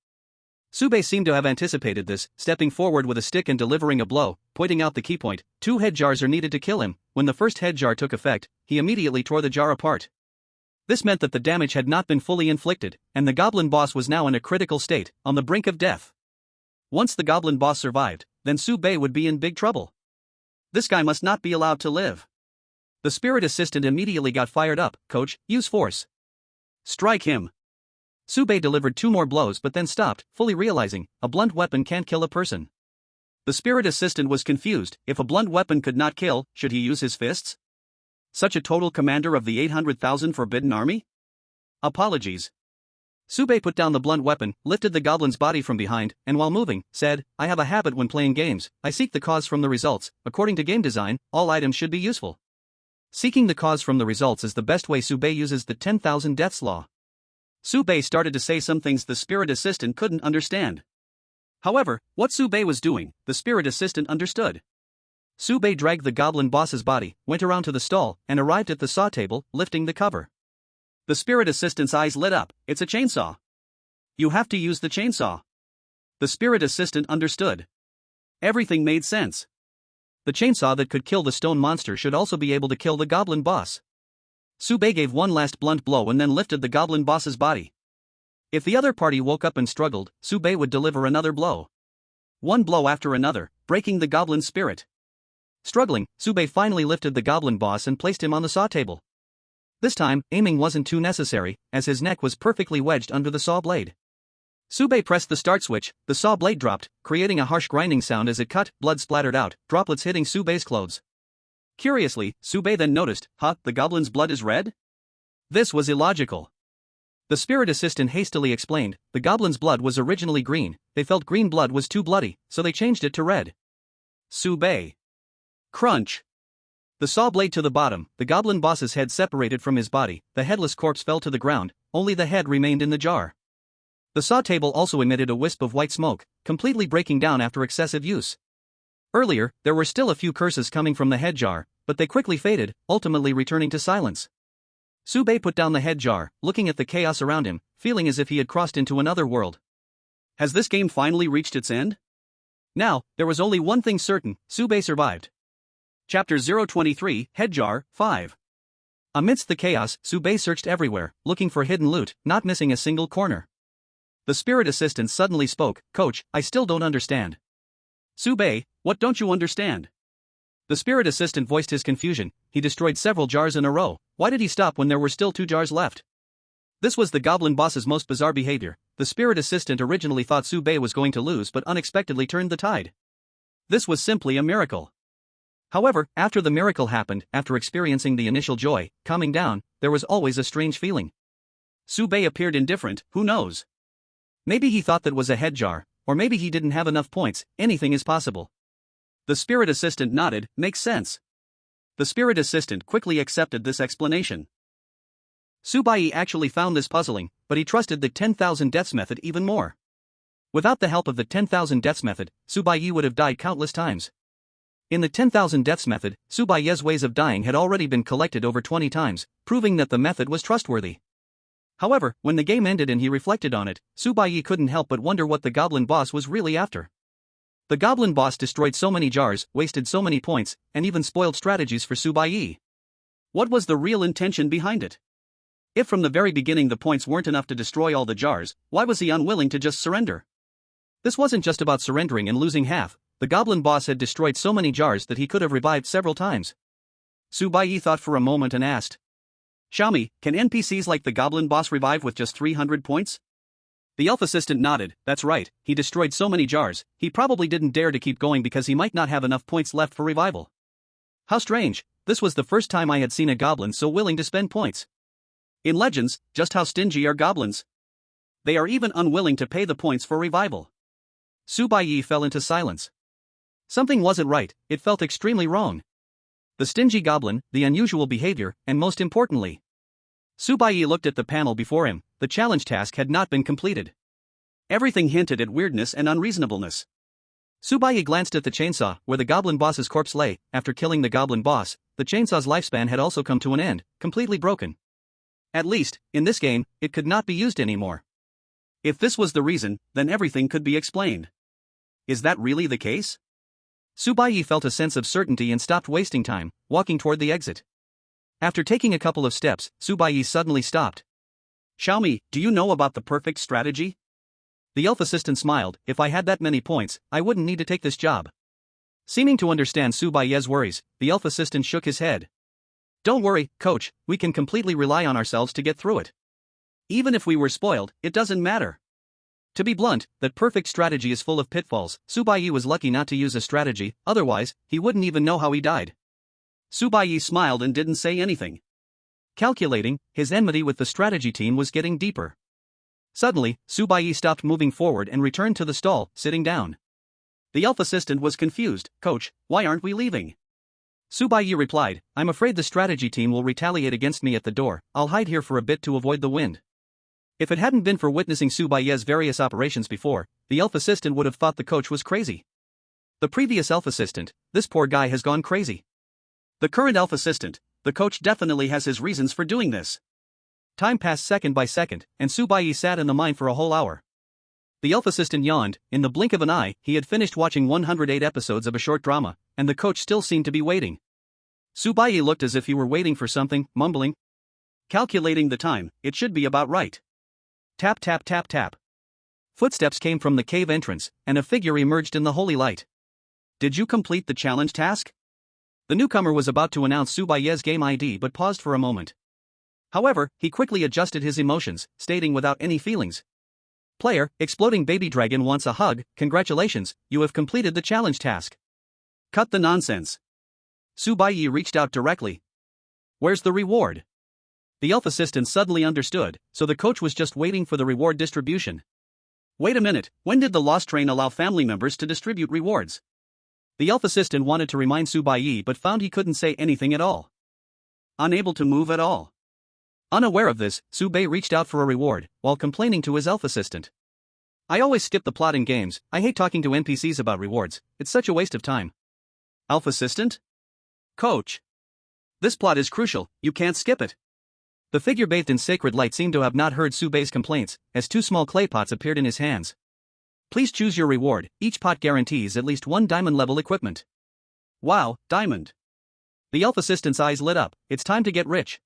Speaker 1: Sube seemed to have anticipated this, stepping forward with a stick and delivering a blow, pointing out the key point. 2 head jars are needed to kill him. When the first head jar took effect, he immediately tore the jar apart. This meant that the damage had not been fully inflicted, and the goblin boss was now in a critical state, on the brink of death. Once the goblin boss survived, then Sube would be in big trouble. This guy must not be allowed to live. The spirit assistant immediately got fired up. Coach, use force. Strike him. Sube delivered 2 more blows but then stopped, fully realizing, a blunt weapon can't kill a person. The spirit assistant was confused. If a blunt weapon could not kill, should he use his fists? Such a total commander of the 800,000 Forbidden Army? Apologies. Sube put down the blunt weapon, lifted the goblin's body from behind, and while moving, said, I have a habit when playing games, I seek the cause from the results. According to game design, all items should be useful. Seeking the cause from the results is the best way. Sube uses the 10,000 deaths law. Sube started to say some things the spirit assistant couldn't understand. However, what Sube was doing, the spirit assistant understood. Sube dragged the goblin boss's body, went around to the stall, and arrived at the saw table, lifting the cover. The spirit assistant's eyes lit up. It's a chainsaw. You have to use the chainsaw. The spirit assistant understood. Everything made sense. The chainsaw that could kill the stone monster should also be able to kill the goblin boss. Sube gave one last blunt blow and then lifted the goblin boss's body. If the other party woke up and struggled, Sube would deliver another blow. One blow after another, breaking the goblin's spirit. Struggling, Sube finally lifted the goblin boss and placed him on the saw table. This time, aiming wasn't too necessary, as his neck was perfectly wedged under the saw blade. Sube pressed the start switch, the saw blade dropped, creating a harsh grinding sound as it cut. Blood splattered out, droplets hitting Sube's clothes. Curiously, Sube then noticed, the goblin's blood is red? This was illogical. The spirit assistant hastily explained, the goblin's blood was originally green, they felt green blood was too bloody, so they changed it to red. Sube. Crunch. The saw blade to the bottom, the goblin boss's head separated from his body, the headless corpse fell to the ground, only the head remained in the jar. The saw table also emitted a wisp of white smoke, completely breaking down after excessive use. Earlier, there were still a few curses coming from the head jar, but they quickly faded, ultimately returning to silence. Sube put down the head jar, looking at the chaos around him, feeling as if he had crossed into another world. Has this game finally reached its end? Now, there was only one thing certain, Sube survived. Chapter 023, Head Jar, 5. Amidst the chaos, Sube searched everywhere, looking for hidden loot, not missing a single corner. The spirit assistant suddenly spoke, Coach, I still don't understand. Sube, what don't you understand? The spirit assistant voiced his confusion. He destroyed several jars in a row. Why did he stop when there were still 2 jars left? This was the goblin boss's most bizarre behavior. The spirit assistant originally thought Sube was going to lose but unexpectedly turned the tide. This was simply a miracle. However, after the miracle happened, after experiencing the initial joy, calming down, there was always a strange feeling. Sube appeared indifferent, who knows? Maybe he thought that was a head jar, or maybe he didn't have enough points. Anything is possible. The spirit assistant nodded, makes sense. The spirit assistant quickly accepted this explanation. Baiye actually found this puzzling, but he trusted the 10,000 deaths method even more. Without the help of the 10,000 deaths method, Baiye would have died countless times. In the 10,000 deaths method, Baiye's ways of dying had already been collected over 20 times, proving that the method was trustworthy. However, when the game ended and he reflected on it, Baiye couldn't help but wonder what the goblin boss was really after. The goblin boss destroyed so many jars, wasted so many points, and even spoiled strategies for Baiye. What was the real intention behind it? If from the very beginning the points weren't enough to destroy all the jars, why was he unwilling to just surrender? This wasn't just about surrendering and losing half. The goblin boss had destroyed so many jars that he could have revived several times. Baiye thought for a moment and asked, Xiaomi, can NPCs like the goblin boss revive with just 300 points? The elf assistant nodded, that's right, he destroyed so many jars, he probably didn't dare to keep going because he might not have enough points left for revival. How strange, this was the first time I had seen a goblin so willing to spend points. In Legends, just how stingy are goblins? They are even unwilling to pay the points for revival. Baiye fell into silence. Something wasn't right, it felt extremely wrong. The stingy goblin, the unusual behavior, and most importantly, Baiye looked at the panel before him. The challenge task had not been completed. Everything hinted at weirdness and unreasonableness. Baiye glanced at the chainsaw, where the goblin boss's corpse lay. After killing the goblin boss, the chainsaw's lifespan had also come to an end, completely broken. At least, in this game, it could not be used anymore. If this was the reason, then everything could be explained. Is that really the case? Baiye felt a sense of certainty and stopped wasting time, walking toward the exit. After taking a couple of steps, Baiye suddenly stopped. Xiaomi, do you know about the perfect strategy? The elf assistant smiled. If I had that many points, I wouldn't need to take this job. Seeming to understand Baiye's worries, the elf assistant shook his head. Don't worry, coach, we can completely rely on ourselves to get through it. Even if we were spoiled, it doesn't matter. To be blunt, that perfect strategy is full of pitfalls. Baiye was lucky not to use a strategy, otherwise, he wouldn't even know how he died. Baiye smiled and didn't say anything. Calculating, his enmity with the strategy team was getting deeper. Suddenly, Baiye stopped moving forward and returned to the stall, sitting down. The elf assistant was confused. Coach, why aren't we leaving? Baiye replied, I'm afraid the strategy team will retaliate against me at the door. I'll hide here for a bit to avoid the wind. If it hadn't been for witnessing Baiye's various operations before, the elf assistant would have thought the coach was crazy. The previous elf assistant, this poor guy has gone crazy. The current elf assistant, the coach definitely has his reasons for doing this. Time passed second by second, and Baiye sat in the mine for a whole hour. The elf assistant yawned. In the blink of an eye, he had finished watching 108 episodes of a short drama, and the coach still seemed to be waiting. Baiye looked as if he were waiting for something, mumbling. Calculating the time, it should be about right. Tap tap tap tap. Footsteps came from the cave entrance, and a figure emerged in the holy light. Did you complete the challenge task? The newcomer was about to announce Baiye's game ID but paused for a moment. However, he quickly adjusted his emotions, stating without any feelings. Player, exploding baby dragon wants a hug. Congratulations, you have completed the challenge task. Cut the nonsense. Baiye reached out directly. Where's the reward? The elf assistant suddenly understood, so the coach was just waiting for the reward distribution. Wait a minute, when did the Lost Train allow family members to distribute rewards? The elf assistant wanted to remind Baiye but found he couldn't say anything at all. Unable to move at all. Unaware of this, Baiye reached out for a reward, while complaining to his elf assistant. I always skip the plot in games. I hate talking to NPCs about rewards, it's such a waste of time. Elf assistant? Coach. This plot is crucial, you can't skip it. The figure bathed in sacred light seemed to have not heard Baiye's complaints, as two small clay pots appeared in his hands. Please choose your reward, each pot guarantees at least 1 diamond-level equipment. Wow, diamond. The elf assistant's eyes lit up. It's time to get rich.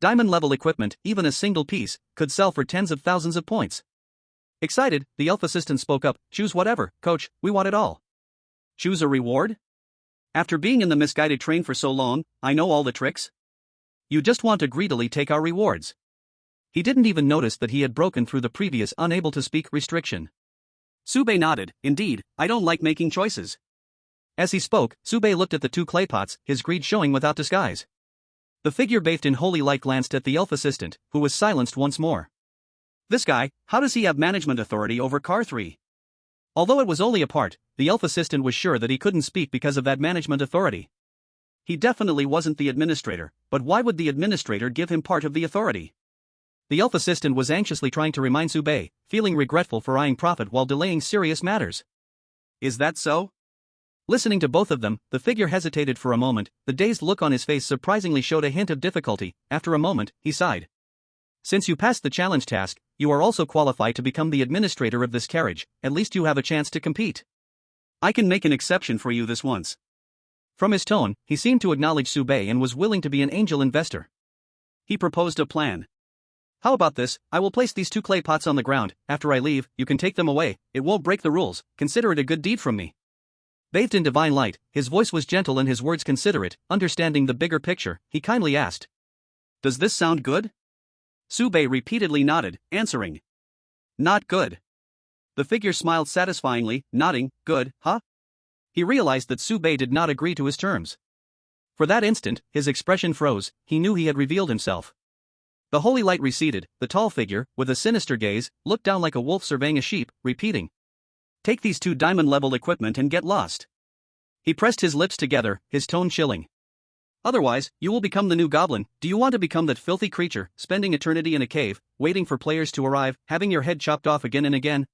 Speaker 1: Diamond-level equipment, even a single piece, could sell for tens of thousands of points. Excited, the elf assistant spoke up. Choose whatever, coach, we want it all. Choose a reward? After being in the misguided train for so long, I know all the tricks. You just want to greedily take our rewards. He didn't even notice that he had broken through the previous unable to speak restriction. Baiye nodded. Indeed, I don't like making choices. As he spoke, Baiye looked at the two clay pots, his greed showing without disguise. The figure bathed in holy light glanced at the elf assistant, who was silenced once more. This guy, how does he have management authority over Car 3? Although it was only a part, the elf assistant was sure that he couldn't speak because of that management authority. He definitely wasn't the administrator, but why would the administrator give him part of the authority? The elf assistant was anxiously trying to remind Baiye, feeling regretful for eyeing profit while delaying serious matters. Is that so? Listening to both of them, the figure hesitated for a moment. The dazed look on his face surprisingly showed a hint of difficulty. After a moment, he sighed. Since you passed the challenge task, you are also qualified to become the administrator of this carriage. At least you have a chance to compete. I can make an exception for you this once. From his tone, he seemed to acknowledge Baiye and was willing to be an angel investor. He proposed a plan. How about this? I will place these two clay pots on the ground. After I leave, you can take them away. It won't break the rules. Consider it a good deed from me. Bathed in divine light, his voice was gentle and his words considerate. Understanding the bigger picture, he kindly asked. Does this sound good? Baiye repeatedly nodded, answering. Not good. The figure smiled satisfyingly, nodding. Good, huh? He realized that Baiye did not agree to his terms. For that instant, his expression froze. He knew he had revealed himself. The holy light receded. The tall figure, with a sinister gaze, looked down like a wolf surveying a sheep, repeating. Take these 2 diamond-level equipment and get lost. He pressed his lips together, his tone chilling. Otherwise, you will become the new goblin. Do you want to become that filthy creature, spending eternity in a cave, waiting for players to arrive, having your head chopped off again and again?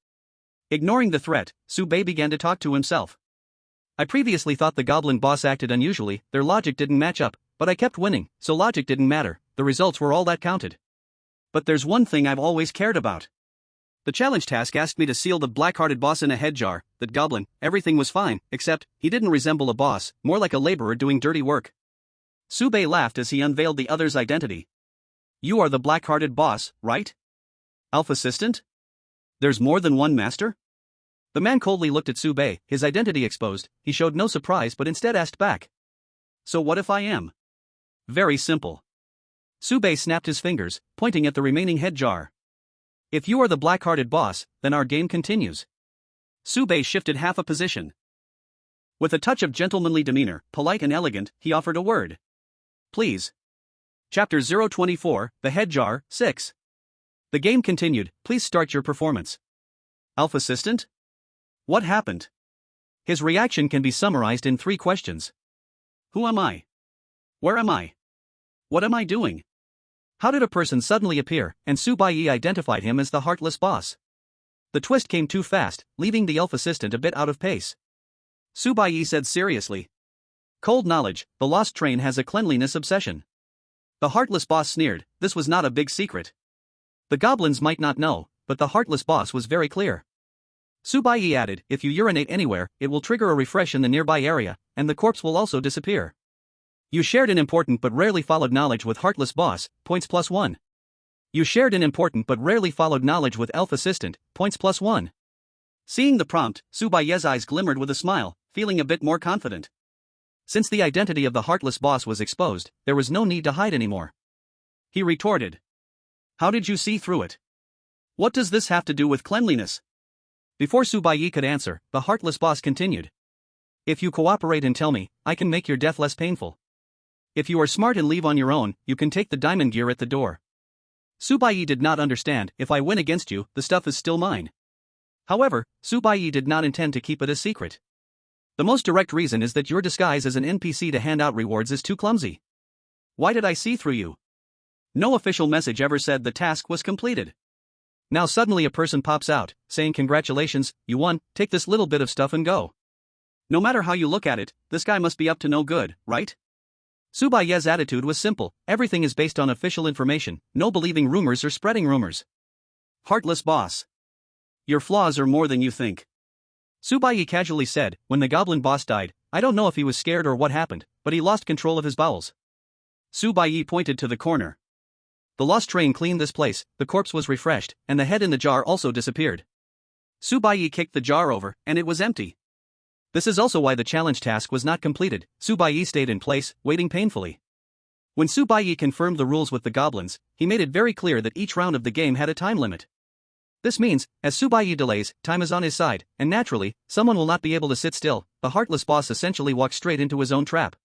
Speaker 1: Ignoring the threat, Baiye began to talk to himself. I previously thought the goblin boss acted unusually. Their logic didn't match up, but I kept winning, so logic didn't matter. The results were all that counted. But there's one thing I've always cared about. The challenge task asked me to seal the black-hearted boss in a head jar. That goblin, everything was fine, except, he didn't resemble a boss, more like a laborer doing dirty work. Baiye laughed as he unveiled the other's identity. You are the black-hearted boss, right? Elf assistant? There's more than one master? The man coldly looked at Baiye, his identity exposed. He showed no surprise but instead asked back. So what if I am? Very simple. Baiye snapped his fingers, pointing at the remaining head jar. If you are the black-hearted boss, then our game continues. Baiye shifted half a position. With a touch of gentlemanly demeanor, polite and elegant, he offered a word. Please. Chapter 024, The Head Jar, 6. The game continued. Please start your performance. Elf assistant? What happened? His reaction can be summarized in 3 questions. Who am I? Where am I? What am I doing? How did a person suddenly appear, and Baiye identified him as the heartless boss? The twist came too fast, leaving the elf assistant a bit out of pace. Baiye said seriously. Cold knowledge, the lost train has a cleanliness obsession. The heartless boss sneered. This was not a big secret. The goblins might not know, but the heartless boss was very clear. Baiye added, if you urinate anywhere, it will trigger a refresh in the nearby area, and the corpse will also disappear. You shared an important but rarely followed knowledge with heartless boss, points +1. You shared an important but rarely followed knowledge with elf assistant, points +1. Seeing the prompt, Baiye's eyes glimmered with a smile, feeling a bit more confident. Since the identity of the heartless boss was exposed, there was no need to hide anymore. He retorted. How did you see through it? What does this have to do with cleanliness? Before Baiye could answer, the heartless boss continued. If you cooperate and tell me, I can make your death less painful. If you are smart and leave on your own, you can take the diamond gear at the door. Baiye did not understand, if I win against you, the stuff is still mine. However, Baiye did not intend to keep it a secret. The most direct reason is that your disguise as an NPC to hand out rewards is too clumsy. Why did I see through you? No official message ever said the task was completed. Now suddenly a person pops out, saying congratulations, you won, take this little bit of stuff and go. No matter how you look at it, this guy must be up to no good, right? Baiye's attitude was simple, everything is based on official information, no believing rumors or spreading rumors. Heartless boss. Your flaws are more than you think. Baiye casually said, when the goblin boss died, I don't know if he was scared or what happened, but he lost control of his bowels. Baiye pointed to the corner. The lost train cleaned this place, the corpse was refreshed, and the head in the jar also disappeared. Baiye kicked the jar over, and it was empty. This is also why the challenge task was not completed. Baiye stayed in place, waiting painfully. When Baiye confirmed the rules with the goblins, he made it very clear that each round of the game had a time limit. This means, as Baiye delays, time is on his side, and naturally, someone will not be able to sit still. The heartless boss essentially walked straight into his own trap.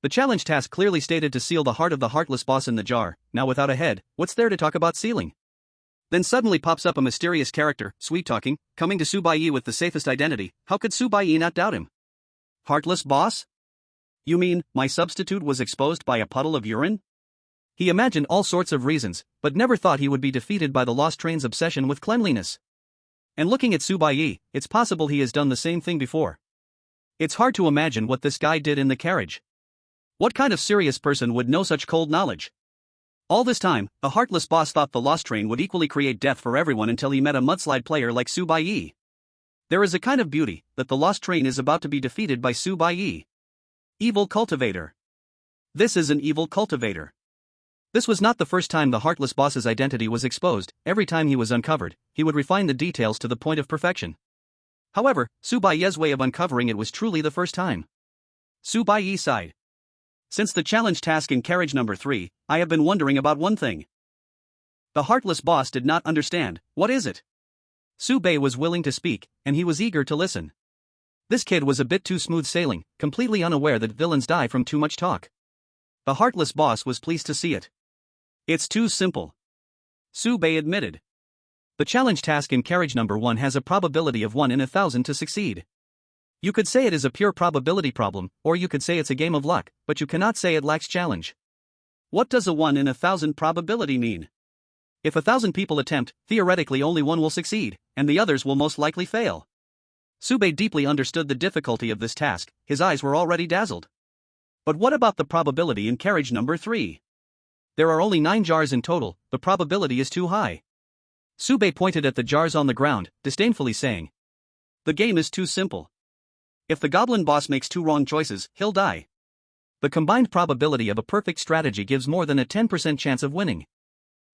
Speaker 1: The challenge task clearly stated to seal the heart of the heartless boss in the jar. Now without a head, what's there to talk about sealing? Then suddenly pops up a mysterious character, sweet-talking, coming to Baiye with the safest identity. How could Baiye not doubt him? Heartless boss? You mean, my substitute was exposed by a puddle of urine? He imagined all sorts of reasons, but never thought he would be defeated by the lost train's obsession with cleanliness. And looking at Baiye, it's possible he has done the same thing before. It's hard to imagine what this guy did in the carriage. What kind of serious person would know such cold knowledge? All this time, the heartless boss thought the lost train would equally create death for everyone until he met a mudslide player like Baiye. There is a kind of beauty that the lost train is about to be defeated by Baiye. Evil cultivator. This is an evil cultivator. This was not the first time the heartless boss's identity was exposed. Every time he was uncovered, he would refine the details to the point of perfection. However, Baiye's way of uncovering it was truly the first time. Baiye sighed. Since the challenge task in carriage number 3, I have been wondering about one thing. The heartless boss did not understand. What is it? Baiye was willing to speak, and he was eager to listen. This kid was a bit too smooth sailing, completely unaware that villains die from too much talk. The heartless boss was pleased to see it. It's too simple. Baiye admitted. The challenge task in carriage number 1 has a probability of 1 in 1,000 to succeed. You could say it is a pure probability problem, or you could say it's a game of luck, but you cannot say it lacks challenge. What does a 1 in 1,000 probability mean? If 1,000 people attempt, theoretically only one will succeed, and the others will most likely fail. Baiye deeply understood the difficulty of this task, his eyes were already dazzled. But what about the probability in carriage number 3? There are only 9 jars in total, the probability is too high. Sube pointed at the jars on the ground, disdainfully saying. The game is too simple. If the goblin boss makes two wrong choices, he'll die. The combined probability of a perfect strategy gives more than a 10% chance of winning.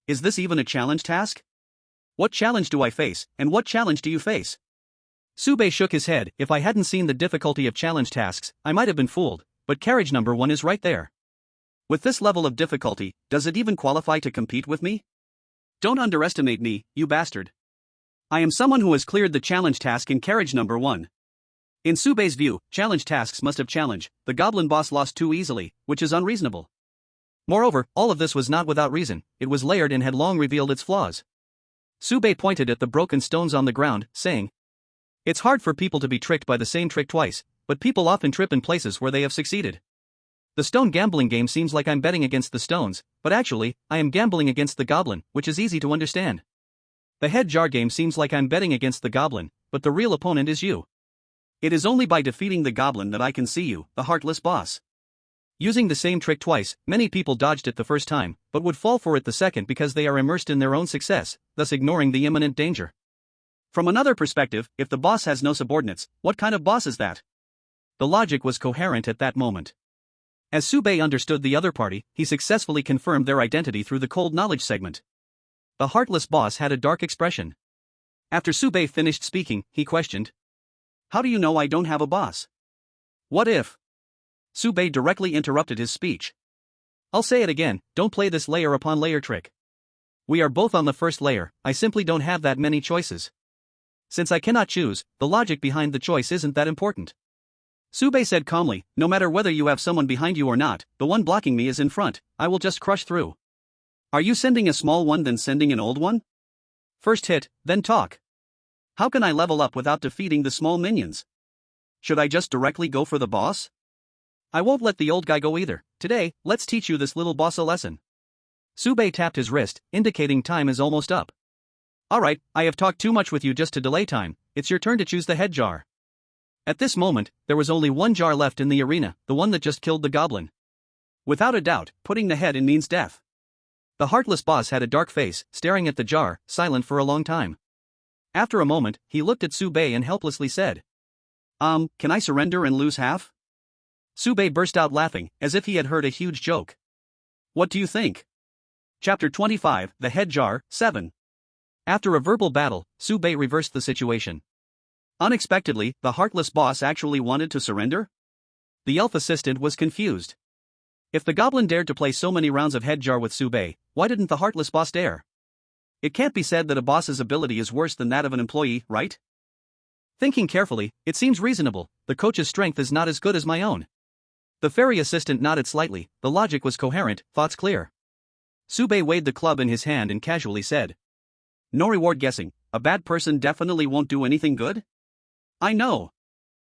Speaker 1: Is this even a challenge task? What challenge do I face, and what challenge do you face? Sube shook his head. If I hadn't seen the difficulty of challenge tasks, I might have been fooled, but carriage number 1 is right there. With this level of difficulty, does it even qualify to compete with me? Don't underestimate me, you bastard. I am someone who has cleared the challenge task in carriage number 1. In Sube's view, challenge tasks must have challenge. The goblin boss lost too easily, which is unreasonable. Moreover, all of this was not without reason. It was layered and had long revealed its flaws. Sube pointed at the broken stones on the ground, saying, It's hard for people to be tricked by the same trick twice, but people often trip in places where they have succeeded. The stone gambling game seems like I'm betting against the stones, but actually, I am gambling against the goblin, which is easy to understand. The head jar game seems like I'm betting against the goblin, but the real opponent is you. It is only by defeating the goblin that I can see you, the heartless boss. Using the same trick twice, many people dodged it the first time, but would fall for it the second because they are immersed in their own success, thus ignoring the imminent danger. From another perspective, if the boss has no subordinates, what kind of boss is that? The logic was coherent at that moment. As Sube understood the other party, he successfully confirmed their identity through the cold knowledge segment. The heartless boss had a dark expression. After Sube finished speaking, he questioned, How do you know I don't have a boss? What if? Sube directly interrupted his speech. I'll say it again, don't play this layer upon layer trick. We are both on the first layer, I simply don't have that many choices. Since I cannot choose, the logic behind the choice isn't that important. Sube said calmly, no matter whether you have someone behind you or not, the one blocking me is in front, I will just crush through. Are you sending a small one then sending an old one? First hit, then talk. How can I level up without defeating the small minions? Should I just directly go for the boss? I won't let the old guy go either. Today, let's teach you this little boss a lesson. Sube tapped his wrist, indicating time is almost up. Alright, I have talked too much with you just to delay time, it's your turn to choose the head jar. At this moment, there was only one jar left in the arena, the one that just killed the goblin. Without a doubt, putting the head in means death. The heartless boss had a dark face, staring at the jar, silent for a long time. After a moment, he looked at Sube and helplessly said, Can I surrender and lose half? Sube burst out laughing, as if he had heard a huge joke. What do you think? Chapter 25, The Head Jar, 7. After a verbal battle, Sube reversed the situation. Unexpectedly, the heartless boss actually wanted to surrender? The elf assistant was confused. If the goblin dared to play so many rounds of head jar with Sube, why didn't the heartless boss dare? It can't be said that a boss's ability is worse than that of an employee, right? Thinking carefully, it seems reasonable. The coach's strength is not as good as my own. The fairy assistant nodded slightly, the logic was coherent, thoughts clear. Sube weighed the club in his hand and casually said, No reward guessing, a bad person definitely won't do anything good? I know.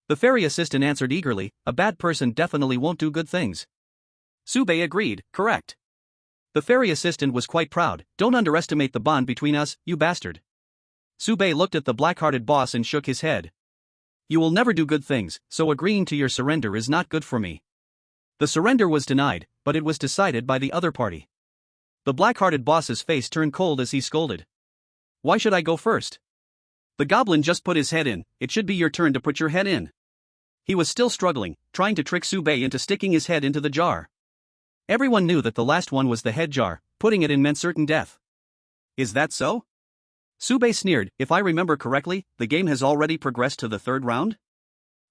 Speaker 1: The fairy assistant answered eagerly, a bad person definitely won't do good things. Sube agreed, correct. The fairy assistant was quite proud, don't underestimate the bond between us, you bastard. Sube looked at the black-hearted boss and shook his head. You will never do good things, so agreeing to your surrender is not good for me. The surrender was denied, but it was decided by the other party. The black-hearted boss's face turned cold as he scolded. Why should I go first? The goblin just put his head in, it should be your turn to put your head in. He was still struggling, trying to trick Sube into sticking his head into the jar. Everyone knew that the last one was the head jar, putting it in meant certain death. Is that so? Sube sneered, if I remember correctly, the game has already progressed to the third round?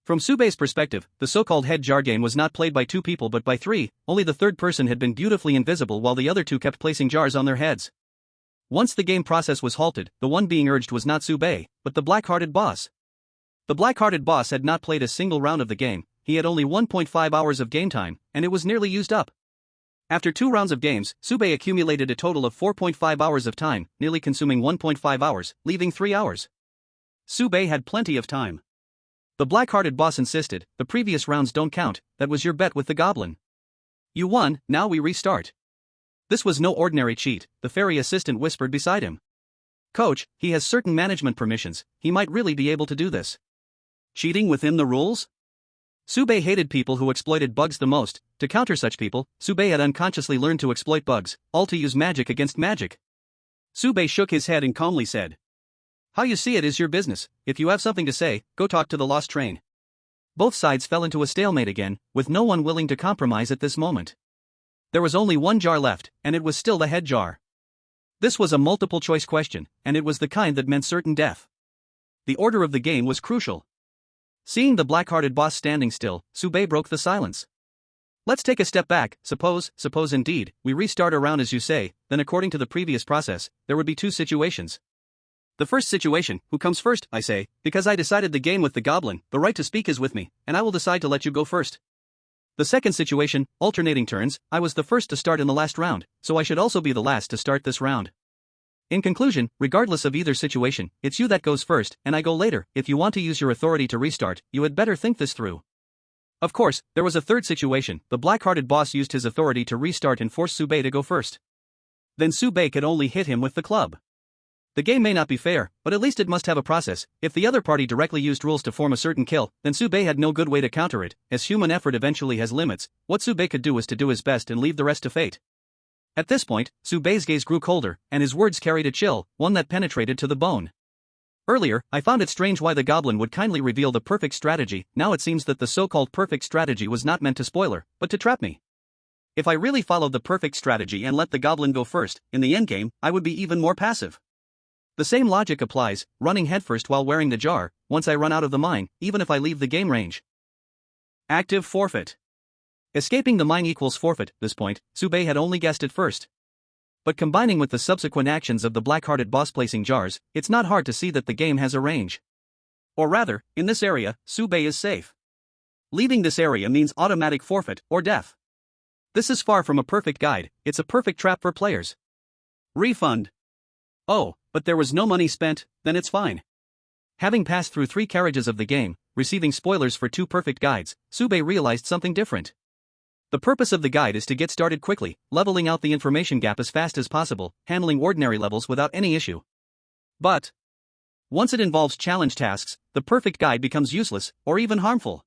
Speaker 1: From Sube's perspective, the so-called head jar game was not played by two people but by three, only the third person had been beautifully invisible while the other two kept placing jars on their heads. Once the game process was halted, the one being urged was not Sube, but the black-hearted boss. The black-hearted boss had not played a single round of the game, he had only 1.5 hours of game time, and it was nearly used up. After 2 rounds of games, Sube accumulated a total of 4.5 hours of time, nearly consuming 1.5 hours, leaving 3 hours. Sube had plenty of time. The black-hearted boss insisted, the previous rounds don't count, that was your bet with the goblin. You won, now we restart. This was no ordinary cheat, the fairy assistant whispered beside him. Coach, he has certain management permissions, he might really be able to do this. Cheating within the rules? Sube hated people who exploited bugs the most. To counter such people, Sube had unconsciously learned to exploit bugs, all to use magic against magic. Subei shook his head and calmly said. How you see it is your business. If you have something to say, go talk to the lost train. Both sides fell into a stalemate again, with no one willing to compromise at this moment. There was only one jar left, and it was still the head jar. This was a multiple-choice question, and it was the kind that meant certain death. The order of the game was crucial. Seeing the black-hearted boss standing still, Subei broke the silence. Let's take a step back. Suppose indeed, we restart a round as you say, then according to the previous process, there would be two situations. The first situation, who comes first, I say, because I decided the game with the goblin, the right to speak is with me, and I will decide to let you go first. The second situation, alternating turns, I was the first to start in the last round, so I should also be the last to start this round. In conclusion, regardless of either situation, it's you that goes first, and I go later. If you want to use your authority to restart, you had better think this through. Of course, there was a third situation. The black-hearted boss used his authority to restart and force Subei to go first. Then Subei could only hit him with the club. The game may not be fair, but at least it must have a process. If the other party directly used rules to form a certain kill, then Subei had no good way to counter it. As human effort eventually has limits, what Subei could do was to do his best and leave the rest to fate. At this point, Subei's gaze grew colder, and his words carried a chill, one that penetrated to the bone. Earlier, I found it strange why the goblin would kindly reveal the perfect strategy. Now it seems that the so-called perfect strategy was not meant to spoiler, but to trap me. If I really followed the perfect strategy and let the goblin go first, in the endgame, I would be even more passive. The same logic applies, running headfirst while wearing the jar. Once I run out of the mine, even if I leave the game range. Active forfeit. Escaping the mine equals forfeit. This point, Subei had only guessed it first. But combining with the subsequent actions of the black-hearted boss placing jars, it's not hard to see that the game has a range. Or rather, in this area, Subei is safe. Leaving this area means automatic forfeit or death. This is far from a perfect guide, it's a perfect trap for players. Refund. Oh, but there was no money spent, then it's fine. Having passed through 3 carriages of the game, receiving spoilers for 2 perfect guides, Subei realized something different. The purpose of the guide is to get started quickly, leveling out the information gap as fast as possible, handling ordinary levels without any issue. But once it involves challenge tasks, the perfect guide becomes useless, or even harmful.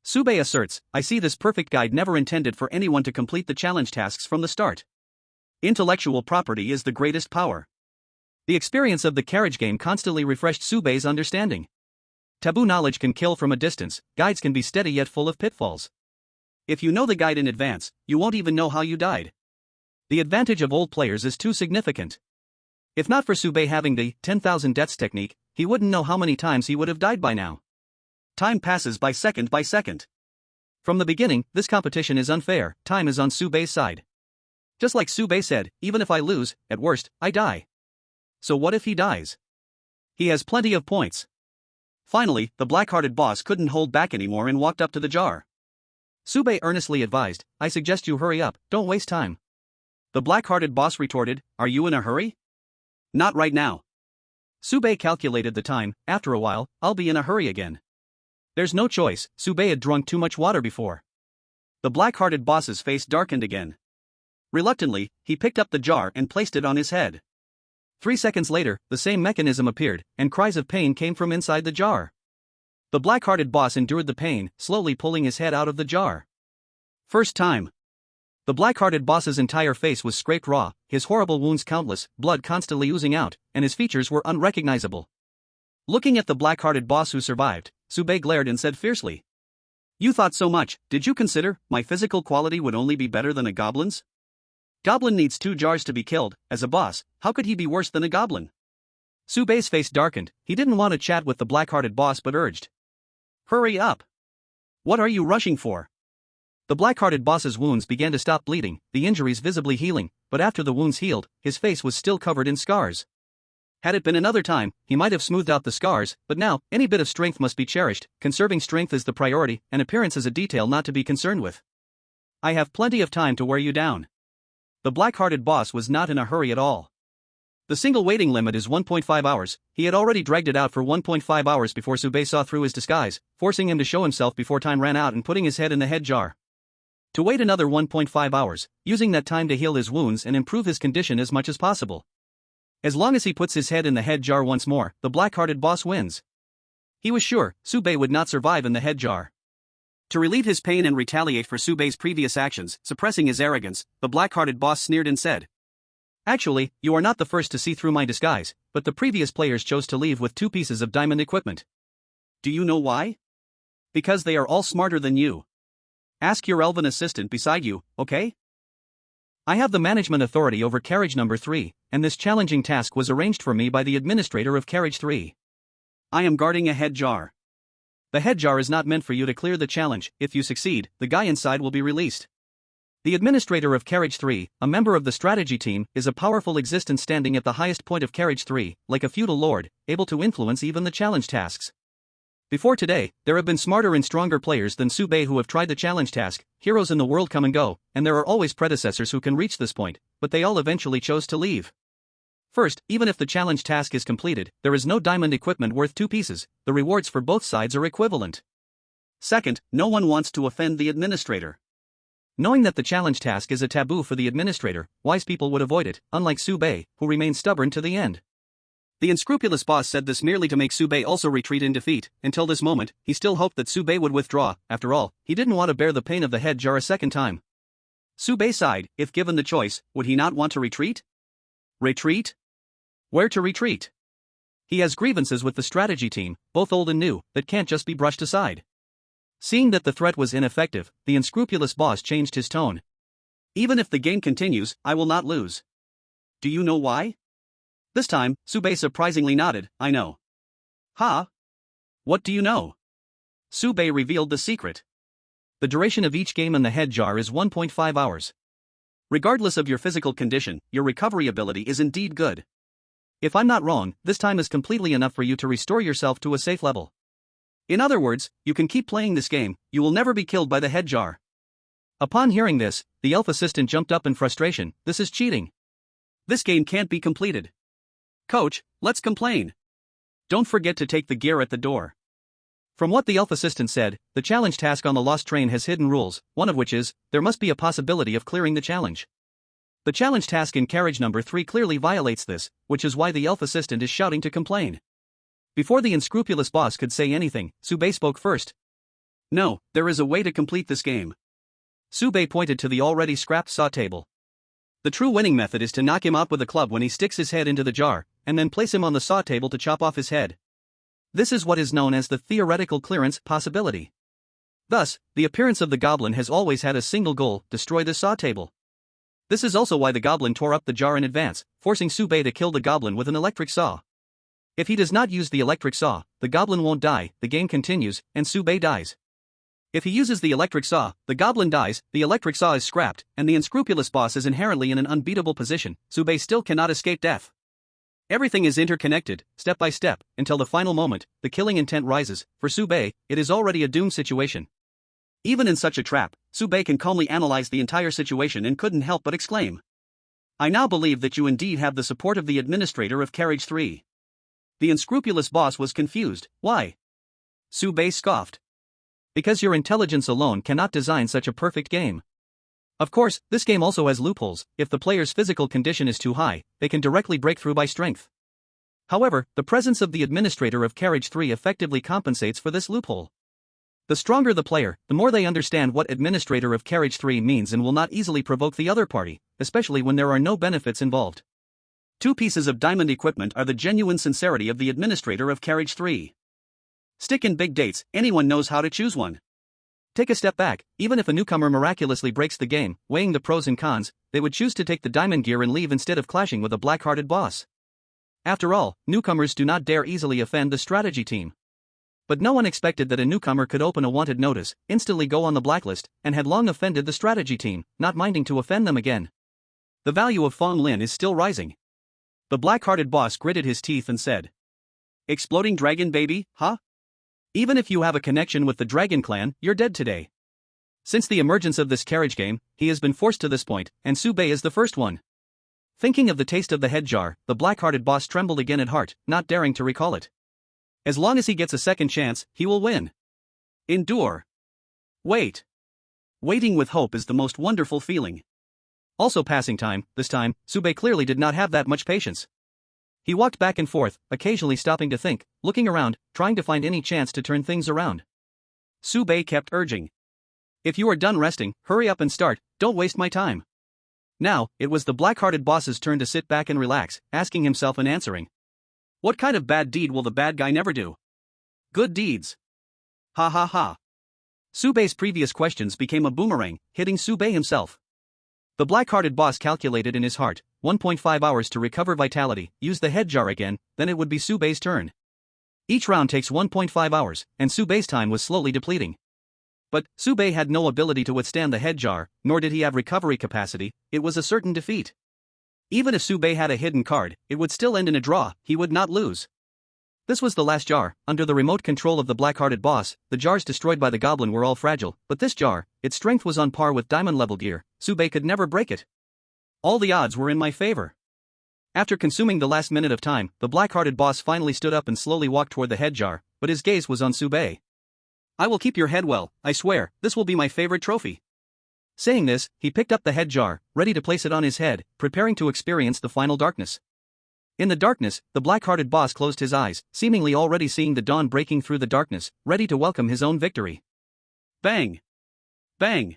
Speaker 1: Subei asserts, I see this perfect guide never intended for anyone to complete the challenge tasks from the start. Intellectual property is the greatest power. The experience of the carriage game constantly refreshed Subei's understanding. Taboo knowledge can kill from a distance, guides can be steady yet full of pitfalls. If you know the guide in advance, you won't even know how you died. The advantage of old players is too significant. If not for Subei having the 10,000 deaths technique, he wouldn't know how many times he would have died by now. Time passes by second by second. From the beginning, this competition is unfair, time is on Subei's side. Just like Subei said, even if I lose, at worst, I die. So what if he dies? He has plenty of points. Finally, the black-hearted boss couldn't hold back anymore and walked up to the jar. Subei earnestly advised, I suggest you hurry up, don't waste time. The black-hearted boss retorted, are you in a hurry? Not right now. Subei calculated the time, after a while, I'll be in a hurry again. There's no choice, Subei had drunk too much water before. The black-hearted boss's face darkened again. Reluctantly, he picked up the jar and placed it on his head. 3 seconds later, the same mechanism appeared, and cries of pain came from inside the jar. The black-hearted boss endured the pain, slowly pulling his head out of the jar. First time. The black-hearted boss's entire face was scraped raw, his horrible wounds countless, blood constantly oozing out, and his features were unrecognizable. Looking at the black-hearted boss who survived, Subei glared and said fiercely. You thought so much, did you consider, my physical quality would only be better than a goblin's? Goblin needs 2 jars to be killed, as a boss, how could he be worse than a goblin? Subei's face darkened, he didn't want to chat with the black-hearted boss but urged. Hurry up! What are you rushing for? The black-hearted boss's wounds began to stop bleeding, the injuries visibly healing, but after the wounds healed, his face was still covered in scars. Had it been another time, he might have smoothed out the scars, but now, any bit of strength must be cherished, conserving strength is the priority, and appearance is a detail not to be concerned with. I have plenty of time to wear you down. The black-hearted boss was not in a hurry at all. The single waiting limit is 1.5 hours, he had already dragged it out for 1.5 hours before Subei saw through his disguise, forcing him to show himself before time ran out and putting his head in the head jar. To wait another 1.5 hours, using that time to heal his wounds and improve his condition as much as possible. As long as he puts his head in the head jar once more, the black-hearted boss wins. He was sure, Subei would not survive in the head jar. To relieve his pain and retaliate for Subei's previous actions, suppressing his arrogance, the black-hearted boss sneered and said, Actually, you are not the first to see through my disguise, but the previous players chose to leave with 2 pieces of diamond equipment. Do you know why? Because they are all smarter than you. Ask your elven assistant beside you, okay? I have the management authority over carriage number 3, and this challenging task was arranged for me by the administrator of carriage 3. I am guarding a head jar. The head jar is not meant for you to clear the challenge. If you succeed, the guy inside will be released. The administrator of Carriage 3, a member of the strategy team, is a powerful existence standing at the highest point of Carriage 3, like a feudal lord, able to influence even the challenge tasks. Before today, there have been smarter and stronger players than Baiye who have tried the challenge task. Heroes in the world come and go, and there are always predecessors who can reach this point, but they all eventually chose to leave. First, even if the challenge task is completed, there is no diamond equipment worth 2 pieces, the rewards for both sides are equivalent. Second, no one wants to offend the administrator. Knowing that the challenge task is a taboo for the administrator, wise people would avoid it, unlike Baiye, who remained stubborn to the end. The unscrupulous boss said this merely to make Baiye also retreat in defeat. Until this moment, he still hoped that Baiye would withdraw. After all, he didn't want to bear the pain of the head jar a second time. Baiye sighed. If given the choice, would he not want to retreat? Retreat? Where to retreat? He has grievances with the strategy team, both old and new, that can't just be brushed aside. Seeing that the threat was ineffective, the unscrupulous boss changed his tone. Even if the game continues, I will not lose. Do you know why? This time, Baiye surprisingly nodded. I know. Ha? What do you know? Baiye revealed the secret. The duration of each game in the head jar is 1.5 hours. Regardless of your physical condition, your recovery ability is indeed good. If I'm not wrong, this time is completely enough for you to restore yourself to a safe level. In other words, you can keep playing this game, you will never be killed by the head jar. Upon hearing this, the elf assistant jumped up in frustration. This is cheating. This game can't be completed. Coach, let's complain. Don't forget to take the gear at the door. From what the elf assistant said, the challenge task on the lost train has hidden rules, one of which is, there must be a possibility of clearing the challenge. The challenge task in carriage number 3 clearly violates this, which is why the elf assistant is shouting to complain. Before the unscrupulous boss could say anything, Baiye spoke first. No, there is a way to complete this game. Baiye pointed to the already scrapped saw table. The true winning method is to knock him out with a club when he sticks his head into the jar, and then place him on the saw table to chop off his head. This is what is known as the theoretical clearance possibility. Thus, the appearance of the goblin has always had a single goal: destroy the saw table. This is also why the goblin tore up the jar in advance, forcing Baiye to kill the goblin with an electric saw. If he does not use the electric saw, the goblin won't die, the game continues, and Baiye dies. If he uses the electric saw, the goblin dies, the electric saw is scrapped, and the unscrupulous boss is inherently in an unbeatable position. Baiye still cannot escape death. Everything is interconnected, step by step, until the final moment, the killing intent rises. For Baiye, it is already a doomed situation. Even in such a trap, Baiye can calmly analyze the entire situation and couldn't help but exclaim. I now believe that you indeed have the support of the administrator of Carriage 3. The unscrupulous boss was confused. Why? Baiye scoffed. Because your intelligence alone cannot design such a perfect game. Of course, this game also has loopholes. If the player's physical condition is too high, they can directly break through by strength. However, the presence of the administrator of Carriage 3 effectively compensates for this loophole. The stronger the player, the more they understand what administrator of Carriage 3 means and will not easily provoke the other party, especially when there are no benefits involved. 2 pieces of diamond equipment are the genuine sincerity of the administrator of Carriage 3. Stick in big dates, anyone knows how to choose one. Take a step back, even if a newcomer miraculously breaks the game, weighing the pros and cons, they would choose to take the diamond gear and leave instead of clashing with a black-hearted boss. After all, newcomers do not dare easily offend the strategy team. But no one expected that a newcomer could open a wanted notice, instantly go on the blacklist, and had long offended the strategy team, not minding to offend them again. The value of Fong Lin is still rising. The black-hearted boss gritted his teeth and said, Exploding dragon baby, huh? Even if you have a connection with the Dragon Clan, you're dead today. Since the emergence of this carriage game, he has been forced to this point, and Baiye is the first one. Thinking of the taste of the head jar, the black-hearted boss trembled again at heart, not daring to recall it. As long as he gets a second chance, he will win. Endure. Wait. Waiting with hope is the most wonderful feeling. Also passing time, this time, Baiye clearly did not have that much patience. He walked back and forth, occasionally stopping to think, looking around, trying to find any chance to turn things around. Baiye kept urging. If you are done resting, hurry up and start, don't waste my time. Now, it was the black-hearted boss's turn to sit back and relax, asking himself and answering. What kind of bad deed will the bad guy never do? Good deeds. Ha ha ha. Subei's previous questions became a boomerang, hitting Subei himself. The black-hearted boss calculated in his heart, 1.5 hours to recover vitality, use the head jar again, then it would be Subei's turn. Each round takes 1.5 hours, and Subei's time was slowly depleting. But Subei had no ability to withstand the head jar, nor did he have recovery capacity. It was a certain defeat. Even if Subei had a hidden card, it would still end in a draw, he would not lose. This was the last jar. Under the remote control of the black-hearted boss, the jars destroyed by the goblin were all fragile, but this jar, its strength was on par with diamond-level gear. Subei could never break it. All the odds were in my favor. After consuming the last minute of time, the black-hearted boss finally stood up and slowly walked toward the head jar, but his gaze was on Subei. I will keep your head well, I swear, this will be my favorite trophy. Saying this, he picked up the head jar, ready to place it on his head, preparing to experience the final darkness. In the darkness, the black-hearted boss closed his eyes, seemingly already seeing the dawn breaking through the darkness, ready to welcome his own victory. Bang! Bang!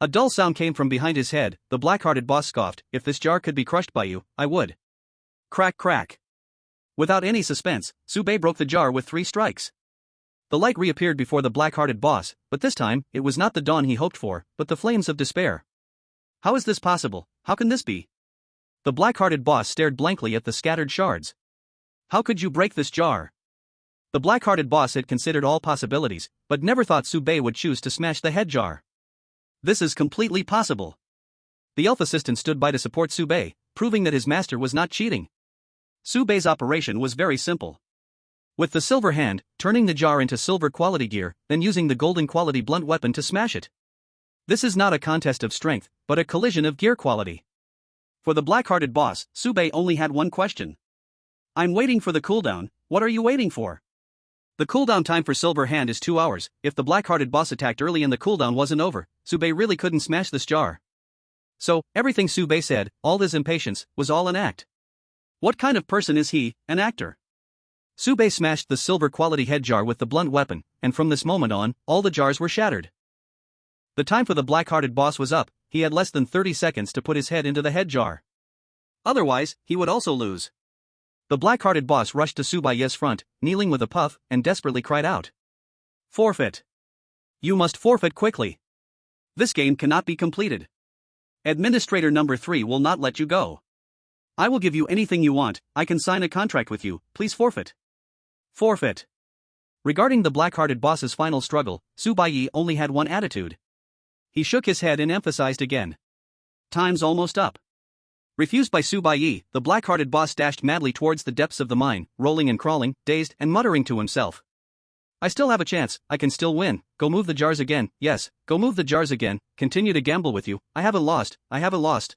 Speaker 1: A dull sound came from behind his head. The black-hearted boss scoffed, if this jar could be crushed by you, I would. Crack crack. Without any suspense, Subei broke the jar with 3 strikes. The light reappeared before the black-hearted boss, but this time, it was not the dawn he hoped for, but the flames of despair. How is this possible? How can this be? The black-hearted boss stared blankly at the scattered shards. How could you break this jar? The black-hearted boss had considered all possibilities, but never thought Subei would choose to smash the head jar. This is completely possible. The elf assistant stood by to support Subei, proving that his master was not cheating. Subei's operation was very simple. With the silver hand, turning the jar into silver quality gear, then using the golden quality blunt weapon to smash it. This is not a contest of strength, but a collision of gear quality. For the black-hearted boss, Subei only had one question. I'm waiting for the cooldown, what are you waiting for? The cooldown time for silver hand is 2 hours. If the black-hearted boss attacked early and the cooldown wasn't over, Subei really couldn't smash this jar. So, everything Subei said, all his impatience, was all an act. What kind of person is he, an actor? Subei smashed the silver quality head jar with the blunt weapon, and from this moment on, all the jars were shattered. The time for the black-hearted boss was up. He had less than 30 seconds to put his head into the head jar. Otherwise, he would also lose. The black-hearted boss rushed to Subei's front, kneeling with a puff, and desperately cried out. Forfeit. You must forfeit quickly. This game cannot be completed. Administrator number 3 will not let you go. I will give you anything you want, I can sign a contract with you, please forfeit. Forfeit. Regarding the black-hearted boss's final struggle, Baiye only had one attitude. He shook his head and emphasized again. Time's almost up. Refused by Baiye, the black-hearted boss dashed madly towards the depths of the mine, rolling and crawling, dazed and muttering to himself. I still have a chance, I can still win, go move the jars again, yes, go move the jars again, continue to gamble with you, I haven't lost, I haven't lost.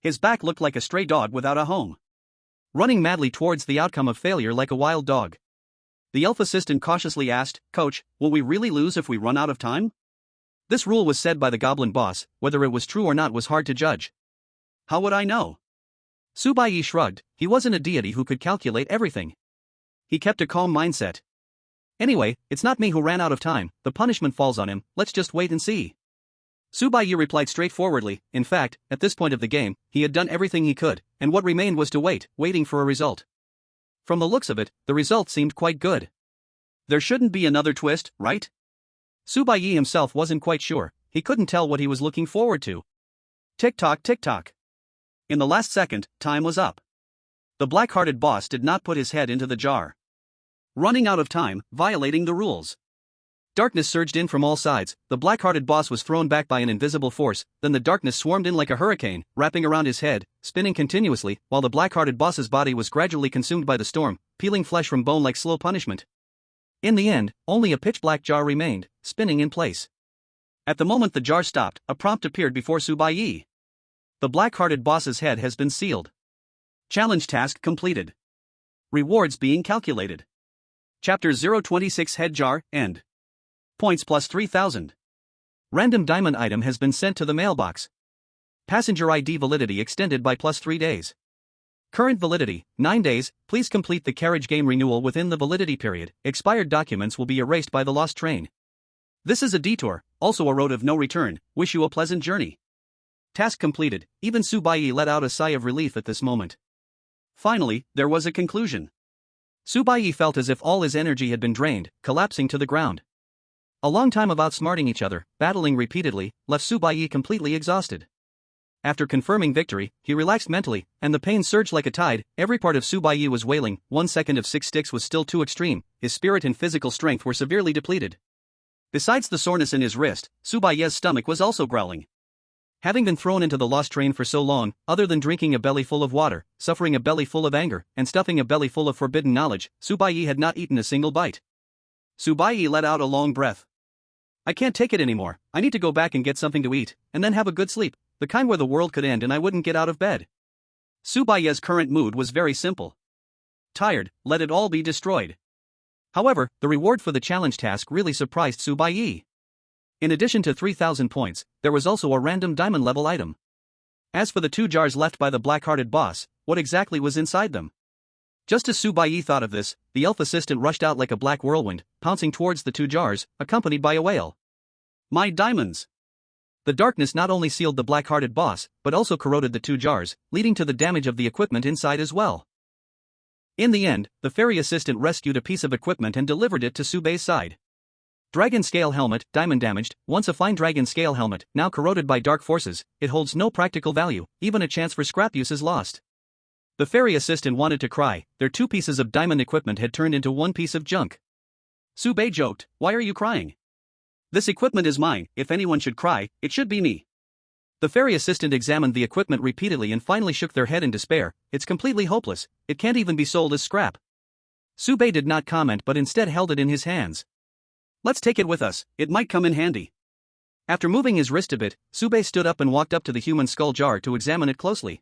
Speaker 1: His back looked like a stray dog without a home. Running madly towards the outcome of failure like a wild dog. The elf assistant cautiously asked, Coach, will we really lose if we run out of time? This rule was said by the goblin boss, whether it was true or not was hard to judge. How would I know? Baiye shrugged, he wasn't a deity who could calculate everything. He kept a calm mindset. Anyway, it's not me who ran out of time, the punishment falls on him, let's just wait and see. Baiye replied straightforwardly. In fact, at this point of the game, he had done everything he could, and what remained was to wait, waiting for a result. From the looks of it, the result seemed quite good. There shouldn't be another twist, right? Baiye himself wasn't quite sure, he couldn't tell what he was looking forward to. Tick-tock, tick-tock. In the last second, time was up. The black-hearted boss did not put his head into the jar. Running out of time, violating the rules. Darkness surged in from all sides, the black-hearted boss was thrown back by an invisible force, then the darkness swarmed in like a hurricane, wrapping around his head, spinning continuously, while the black-hearted boss's body was gradually consumed by the storm, peeling flesh from bone like slow punishment. In the end, only a pitch-black jar remained, spinning in place. At the moment the jar stopped, a prompt appeared before Baiye. The black-hearted boss's head has been sealed. Challenge task completed. Rewards being calculated. Chapter 026 Head Jar, End. Points plus 3,000. Random diamond item has been sent to the mailbox. Passenger ID validity extended by plus 3 days. Current validity, 9 days, please complete the carriage game renewal within the validity period, expired documents will be erased by the lost train. This is a detour, also a road of no return, wish you a pleasant journey. Task completed. Even Baiye let out a sigh of relief at this moment. Finally, there was a conclusion. Baiye felt as if all his energy had been drained, collapsing to the ground. A long time of outsmarting each other, battling repeatedly, left Baiye completely exhausted. After confirming victory, he relaxed mentally, and the pain surged like a tide. Every part of Baiye was wailing. 1 second of 6 sticks was still too extreme. His spirit and physical strength were severely depleted. Besides the soreness in his wrist, Baiye's stomach was also growling. Having been thrown into the lost train for so long, other than drinking a belly full of water, suffering a belly full of anger, and stuffing a belly full of forbidden knowledge, Baiye had not eaten a single bite. Baiye let out a long breath. I can't take it anymore. I need to go back and get something to eat, and then have a good sleep, the kind where the world could end and I wouldn't get out of bed. Baiye's current mood was very simple. Tired, let it all be destroyed. However, the reward for the challenge task really surprised Baiye. In addition to 3,000 points, there was also a random diamond-level item. As for the 2 jars left by the black-hearted boss, what exactly was inside them? Just as Baiye thought of this, the elf assistant rushed out like a black whirlwind, pouncing towards the 2 jars, accompanied by a wail. My diamonds! The darkness not only sealed the black-hearted boss, but also corroded the 2 jars, leading to the damage of the equipment inside as well. In the end, the fairy assistant rescued a piece of equipment and delivered it to Baiye's side. Dragon Scale Helmet, diamond damaged. Once a fine dragon scale helmet, now corroded by dark forces, it holds no practical value, even a chance for scrap use is lost. The fairy assistant wanted to cry. Their 2 pieces of diamond equipment had turned into 1 piece of junk. Baiye joked, why are you crying? This equipment is mine. If anyone should cry, it should be me. The fairy assistant examined the equipment repeatedly and finally shook their head in despair. It's completely hopeless, it can't even be sold as scrap. Baiye did not comment but instead held it in his hands. Let's take it with us, it might come in handy. After moving his wrist a bit, Baiye stood up and walked up to the human skull jar to examine it closely.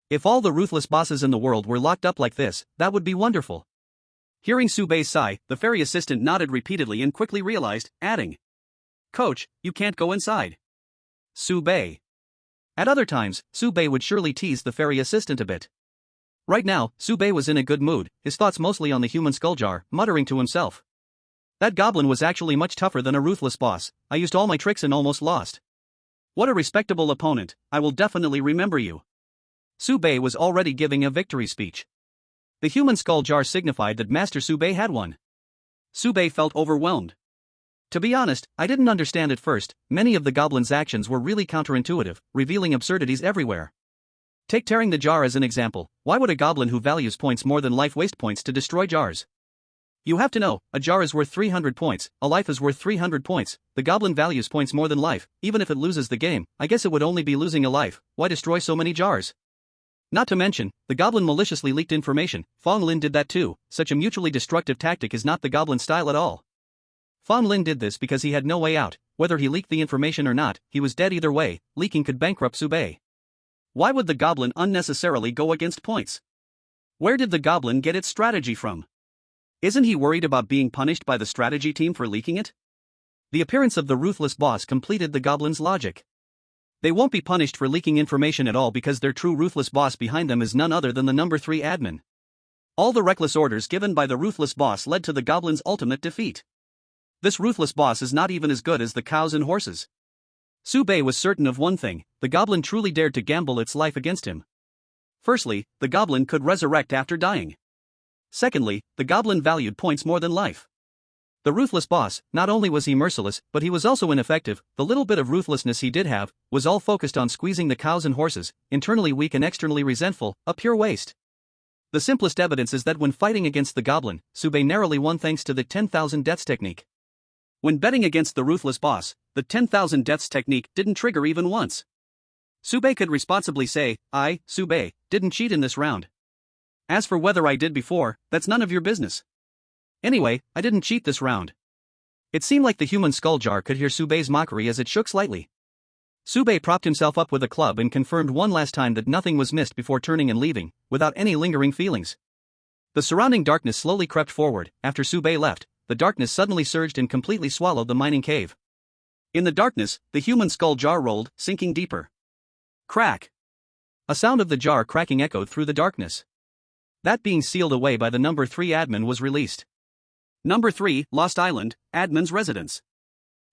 Speaker 1: If all the ruthless bosses in the world were locked up like this, that would be wonderful. Hearing Baiye's sigh, the fairy assistant nodded repeatedly and quickly realized, adding, Coach, you can't go inside. Baiye. At other times, Baiye would surely tease the fairy assistant a bit. Right now, Baiye was in a good mood, his thoughts mostly on the human skull jar, muttering to himself. That goblin was actually much tougher than a ruthless boss. I used all my tricks and almost lost. What a respectable opponent, I will definitely remember you. Baiye was already giving a victory speech. The human skull jar signified that Master Baiye had won. Baiye felt overwhelmed. To be honest, I didn't understand at first. Many of the goblin's actions were really counterintuitive, revealing absurdities everywhere. Take tearing the jar as an example. Why would a goblin who values points more than life waste points to destroy jars? You have to know, a jar is worth 300 points, a life is worth 300 points, the goblin values points more than life. Even if it loses the game, I guess it would only be losing a life. Why destroy so many jars? Not to mention, the goblin maliciously leaked information. Fong Lin did that too. Such a mutually destructive tactic is not the goblin style at all. Fong Lin did this because he had no way out. Whether he leaked the information or not, he was dead either way. Leaking could bankrupt Baiye. Why would the goblin unnecessarily go against points? Where did the goblin get its strategy from? Isn't he worried about being punished by the strategy team for leaking it? The appearance of the ruthless boss completed the goblin's logic. They won't be punished for leaking information at all because their true ruthless boss behind them is none other than the number 3 admin. All the reckless orders given by the ruthless boss led to the goblin's ultimate defeat. This ruthless boss is not even as good as the cows and horses. Baiye was certain of one thing, the goblin truly dared to gamble its life against him. Firstly, the goblin could resurrect after dying. Secondly, the goblin valued points more than life. The ruthless boss, not only was he merciless, but he was also ineffective. The little bit of ruthlessness he did have, was all focused on squeezing the cows and horses, internally weak and externally resentful, a pure waste. The simplest evidence is that when fighting against the goblin, Baiye narrowly won thanks to the 10,000 deaths technique. When betting against the ruthless boss, the 10,000 deaths technique didn't trigger even once. Baiye could responsibly say, I, Baiye, didn't cheat in this round. As for whether I did before, that's none of your business. Anyway, I didn't cheat this round. It seemed like the human skull jar could hear Baiye's mockery as it shook slightly. Baiye propped himself up with a club and confirmed one last time that nothing was missed before turning and leaving, without any lingering feelings. The surrounding darkness slowly crept forward. After Baiye left, the darkness suddenly surged and completely swallowed the mining cave. In the darkness, the human skull jar rolled, sinking deeper. Crack! A sound of the jar cracking echoed through the darkness. That being sealed away by the number 3 admin was released. Number 3, Lost Island, admin's residence.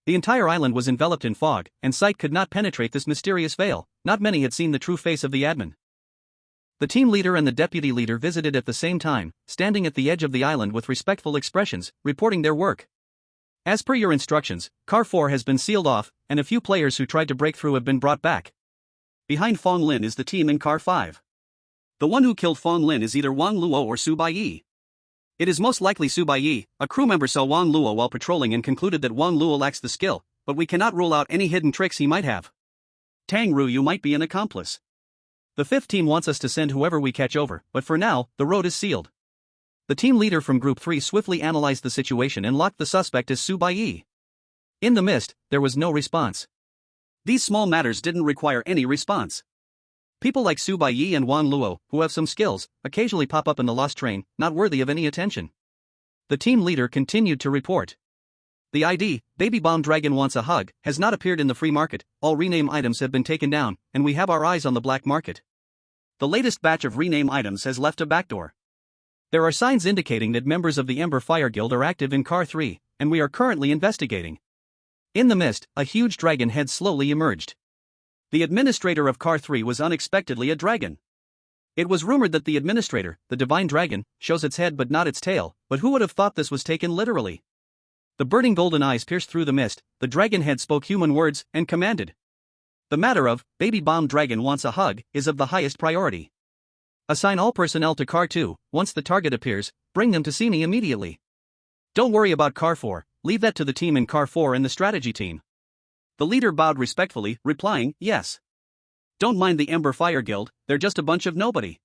Speaker 1: The entire island was enveloped in fog, and sight could not penetrate this mysterious veil. not many had seen the true face of the admin. The team leader and the deputy leader visited at the same time, standing at the edge of the island with respectful expressions, reporting their work. As per your instructions, Car 4 has been sealed off, and a few players who tried to break through have been brought back. Behind Fong Lin is the team in Car 5. The one who killed Fong Lin is either Wang Luo or Su Baiye. It is most likely Su Baiye. A crew member saw Wang Luo while patrolling and concluded that Wang Luo lacks the skill, but we cannot rule out any hidden tricks he might have. Tang Ru, you might be an accomplice. The fifth team wants us to send whoever we catch over, but for now, the road is sealed. The team leader from Group 3 swiftly analyzed the situation and locked the suspect as Su Baiye. In the mist, there was no response. These small matters didn't require any response. People like Su Baiye and Wang Luo, who have some skills, occasionally pop up in the lost train, not worthy of any attention. The team leader continued to report. The ID, Baby Bomb Dragon Wants a Hug, has not appeared in the free market, all rename items have been taken down, and we have our eyes on the black market. The latest batch of rename items has left a backdoor. There are signs indicating that members of the Ember Fire Guild are active in Car 3, and we are currently investigating. In the mist, a huge dragon head slowly emerged. The administrator of Car 3 was unexpectedly a dragon. It was rumored that the administrator, the divine dragon, shows its head but not its tail, but who would have thought this was taken literally? The burning golden eyes pierced through the mist, the dragon head spoke human words, and commanded. The matter of, Baby Bomb Dragon Wants a Hug, is of the highest priority. Assign all personnel to Car 2, once the target appears, bring them to see me immediately. Don't worry about Car 4, leave that to the team in Car 4 and the strategy team. The leader bowed respectfully, replying, yes. Don't mind the Ember Fire Guild, they're just a bunch of nobody.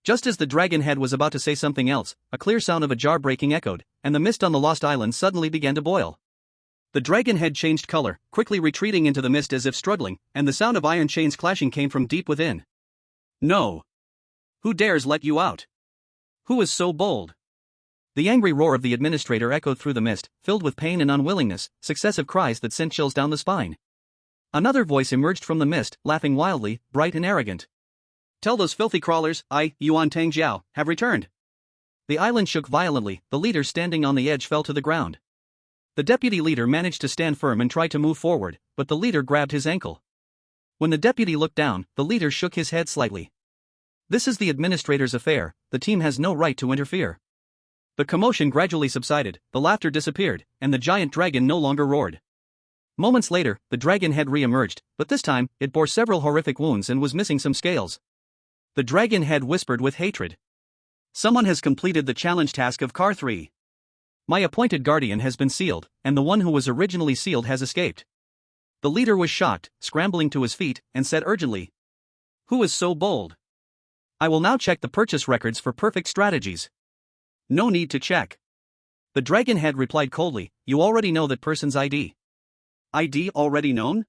Speaker 1: Just as the dragon head was about to say something else, a clear sound of a jar breaking echoed, and the mist on the lost island suddenly began to boil. The dragon head changed color, quickly retreating into the mist as if struggling, and the sound of iron chains clashing came from deep within. No. Who dares let you out? Who is so bold? The angry roar of the administrator echoed through the mist, filled with pain and unwillingness, successive cries that sent chills down the spine. Another voice emerged from the mist, laughing wildly, bright and arrogant. Tell those filthy crawlers, I, Yuan Tangjiao, have returned. The island shook violently, the leader standing on the edge fell to the ground. The deputy leader managed to stand firm and try to move forward, but the leader grabbed his ankle. When the deputy looked down, the leader shook his head slightly. This is the administrator's affair, the team has no right to interfere. The commotion gradually subsided, the laughter disappeared, and the giant dragon no longer roared. Moments later, the dragon head re-emerged, but this time, it bore several horrific wounds and was missing some scales. The dragon head whispered with hatred. Someone has completed the challenge task of Car 3. My appointed guardian has been sealed, and the one who was originally sealed has escaped. The leader was shocked, scrambling to his feet, and said urgently. Who is so bold? I will now check the purchase records for perfect strategies. No need to check. The dragon head replied coldly, you already know that person's ID. ID already known?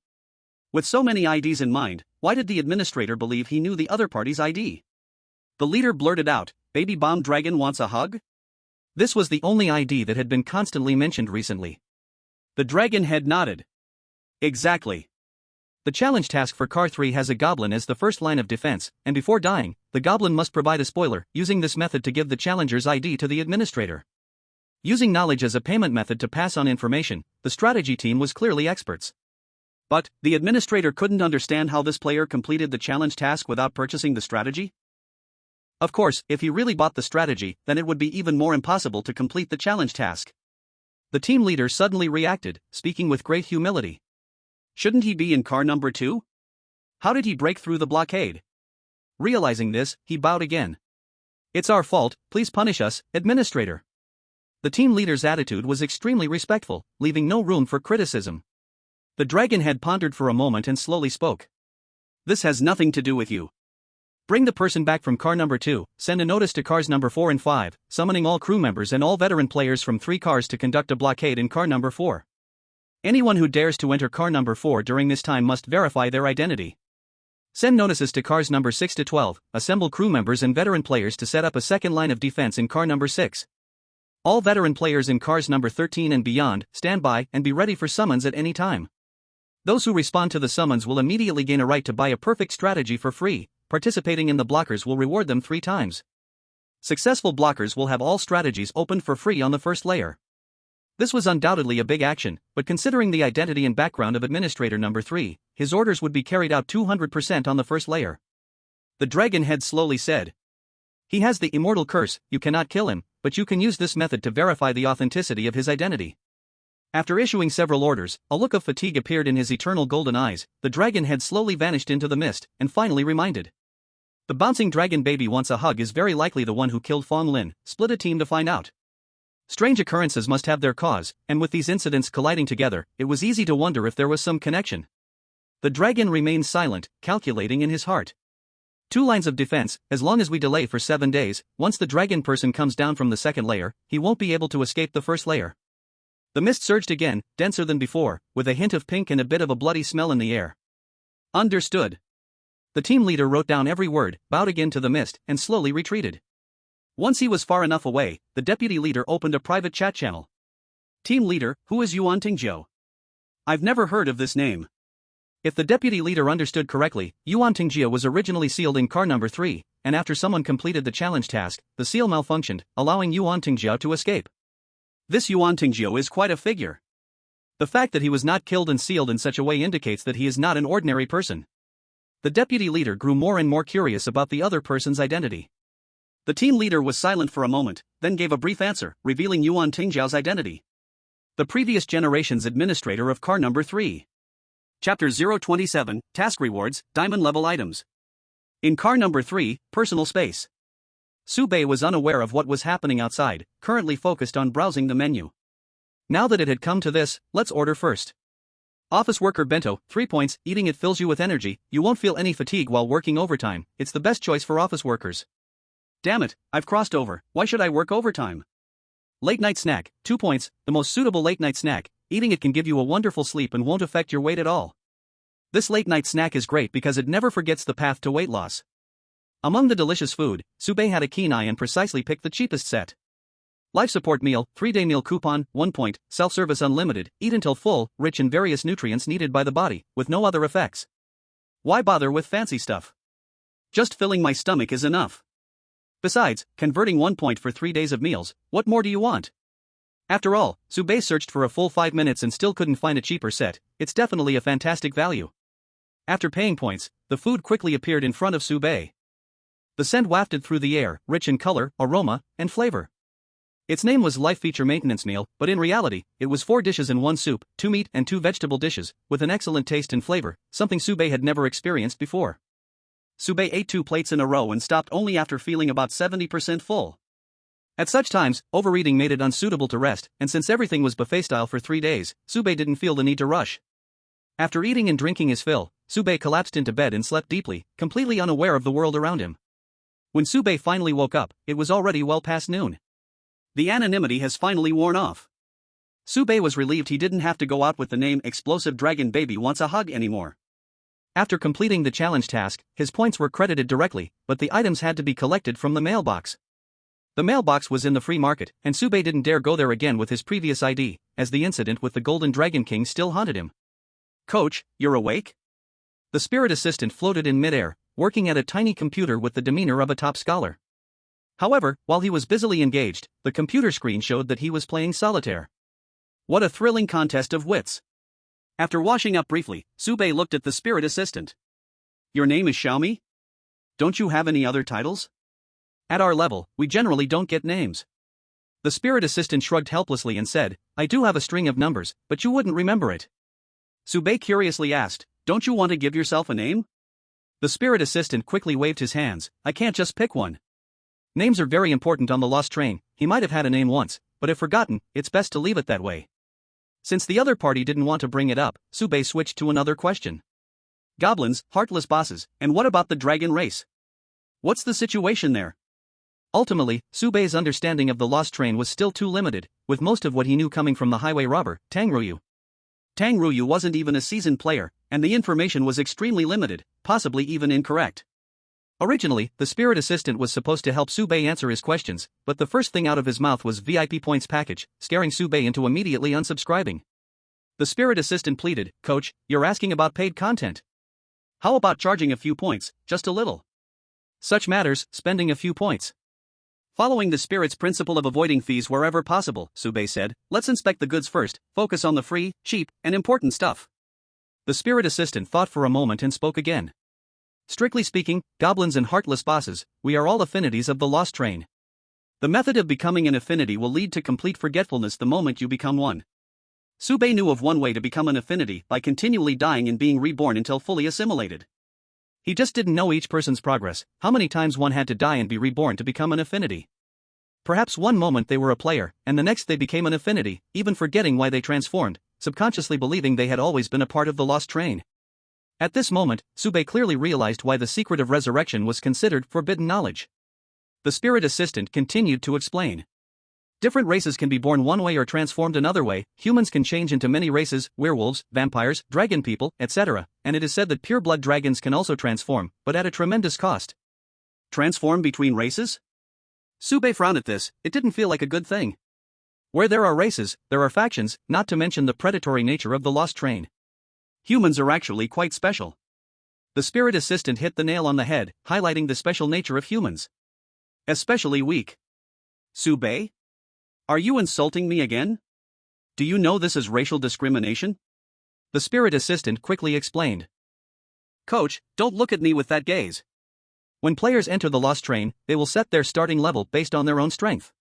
Speaker 1: With so many IDs in mind, why did the administrator believe he knew the other party's ID? The leader blurted out, Baby Bomb Dragon Wants a Hug? This was the only ID that had been constantly mentioned recently. The dragon head nodded. Exactly. The challenge task for Car 3 has a goblin as the first line of defense, and before dying, the goblin must provide a spoiler, using this method to give the challenger's ID to the administrator. Using knowledge as a payment method to pass on information, the strategy team was clearly experts. But, the administrator couldn't understand how this player completed the challenge task without purchasing the strategy? Of course, if he really bought the strategy, then it would be even more impossible to complete the challenge task. The team leader suddenly reacted, speaking with great humility. Shouldn't he be in car number 2? How did he break through the blockade? Realizing this, he bowed again. It's our fault, please punish us, administrator. The team leader's attitude was extremely respectful, leaving no room for criticism. The dragon head pondered for a moment and slowly spoke. This has nothing to do with you. Bring the person back from car number 2, send a notice to cars number 4 and 5, summoning all crew members and all veteran players from 3 cars to conduct a blockade in car number 4. Anyone who dares to enter car number 4 during this time must verify their identity. Send notices to cars number 6 to 12, assemble crew members and veteran players to set up a second line of defense in car number 6. All veteran players in cars number 13 and beyond, stand by and be ready for summons at any time. Those who respond to the summons will immediately gain a right to buy a perfect strategy for free. Participating in the blockers will reward them 3 times. Successful blockers will have all strategies opened for free on the first layer. This was undoubtedly a big action, but considering the identity and background of Administrator Number 3, his orders would be carried out 200% on the first layer. The dragon head slowly said. He has the immortal curse, you cannot kill him, but you can use this method to verify the authenticity of his identity. After issuing several orders, a look of fatigue appeared in his eternal golden eyes, the dragon head slowly vanished into the mist, and finally reminded. The bouncing dragon baby wants a hug is very likely the one who killed Fong Lin, split a team to find out. Strange occurrences must have their cause, and with these incidents colliding together, it was easy to wonder if there was some connection. The dragon remained silent, calculating in his heart. 2 lines of defense, as long as we delay for 7 days, once the dragon person comes down from the second layer, he won't be able to escape the first layer. The mist surged again, denser than before, with a hint of pink and a bit of a bloody smell in the air. Understood. The team leader wrote down every word, bowed again to the mist, and slowly retreated. Once he was far enough away, the deputy leader opened a private chat channel. Team leader, who is Yuan Tingjiu? I've never heard of this name. If the deputy leader understood correctly, Yuan Tingjiu was originally sealed in car number 3, and after someone completed the challenge task, the seal malfunctioned, allowing Yuan Tingjiu to escape. This Yuan Tingjiu is quite a figure. The fact that he was not killed and sealed in such a way indicates that he is not an ordinary person. The deputy leader grew more and more curious about the other person's identity. The team leader was silent for a moment, then gave a brief answer, revealing Yuan Tingjiu's identity. The previous generation's administrator of car number 3. Chapter 027, Task Rewards, Diamond Level Items. In car number 3, Personal Space. Su Baiye was unaware of what was happening outside, currently focused on browsing the menu. Now that it had come to this, let's order first. Office worker bento, 3 points, eating it fills you with energy, you won't feel any fatigue while working overtime, it's the best choice for office workers. Damn it, I've crossed over, why should I work overtime? Late night snack, 2 points, the most suitable late night snack, eating it can give you a wonderful sleep and won't affect your weight at all. This late night snack is great because it never forgets the path to weight loss. Among the delicious food, Su Baiye had a keen eye and precisely picked the cheapest set. Life support meal, 3-day meal coupon, 1 point, self-service unlimited, eat until full, rich in various nutrients needed by the body, with no other effects. Why bother with fancy stuff? Just filling my stomach is enough. Besides, converting 1 point for 3 days of meals, what more do you want? After all, Su Baiye searched for a full 5 minutes and still couldn't find a cheaper set, it's definitely a fantastic value. After paying points, the food quickly appeared in front of Su Baiye. The scent wafted through the air, rich in color, aroma, and flavor. Its name was Life Feature Maintenance Meal, but in reality, it was 4 dishes in 1 soup, 2 meat and 2 vegetable dishes, with an excellent taste and flavor, something Su Baiye had never experienced before. Su Baiye ate 2 plates in a row and stopped only after feeling about 70% full. At such times, overeating made it unsuitable to rest, and since everything was buffet style for 3 days, Su Baiye didn't feel the need to rush. After eating and drinking his fill, Su Baiye collapsed into bed and slept deeply, completely unaware of the world around him. When Su Baiye finally woke up, it was already well past noon. The anonymity has finally worn off. Su Baiye was relieved he didn't have to go out with the name Explosive Dragon Baby Wants a Hug anymore. After completing the challenge task, his points were credited directly, but the items had to be collected from the mailbox. The mailbox was in the free market, and Su Baiye didn't dare go there again with his previous ID, as the incident with the Golden Dragon King still haunted him. Coach, you're awake? The spirit assistant floated in midair, working at a tiny computer with the demeanor of a top scholar. However, while he was busily engaged, the computer screen showed that he was playing solitaire. What a thrilling contest of wits. After washing up briefly, Su Baiye looked at the spirit assistant. Your name is Xiaomi? Don't you have any other titles? At our level, we generally don't get names. The spirit assistant shrugged helplessly and said, I do have a string of numbers, but you wouldn't remember it. Su Baiye curiously asked, don't you want to give yourself a name? The spirit assistant quickly waved his hands, I can't just pick one. Names are very important on the lost train, he might have had a name once, but if forgotten, it's best to leave it that way. Since the other party didn't want to bring it up, Su Baiye switched to another question. Goblins, heartless bosses, and what about the dragon race? What's the situation there? Ultimately, Su Baiye's understanding of the lost train was still too limited, with most of what he knew coming from the highway robber, Tang Ruyu. Tang Ruyu wasn't even a seasoned player, and the information was extremely limited, possibly even incorrect. Originally, the spirit assistant was supposed to help Su Baiye answer his questions, but the first thing out of his mouth was VIP points package, scaring Su Baiye into immediately unsubscribing. The spirit assistant pleaded, Coach, you're asking about paid content. How about charging a few points, just a little? Such matters, spending a few points. Following the spirit's principle of avoiding fees wherever possible, Sube said, let's inspect the goods first, focus on the free, cheap, and important stuff. The spirit assistant thought for a moment and spoke again. Strictly speaking, goblins and heartless bosses, we are all affinities of the lost train. The method of becoming an affinity will lead to complete forgetfulness the moment you become one. Sube knew of one way to become an affinity by continually dying and being reborn until fully assimilated. He just didn't know each person's progress, how many times one had to die and be reborn to become an affinity. Perhaps one moment they were a player, and the next they became an affinity, even forgetting why they transformed, subconsciously believing they had always been a part of the lost train. At this moment, Sube clearly realized why the secret of resurrection was considered forbidden knowledge. The spirit assistant continued to explain. Different races can be born one way or transformed another way. Humans can change into many races, werewolves, vampires, dragon people, etc., and it is said that pure-blood dragons can also transform, but at a tremendous cost. Transform between races? Sube frowned at this, it didn't feel like a good thing. Where there are races, there are factions, not to mention the predatory nature of the lost train. Humans are actually quite special. The spirit assistant hit the nail on the head, highlighting the special nature of humans. Especially weak. Sube? Are you insulting me again? Do you know this is racial discrimination? The spirit assistant quickly explained. Coach, don't look at me with that gaze. When players enter the lost train, they will set their starting level based on their own strength.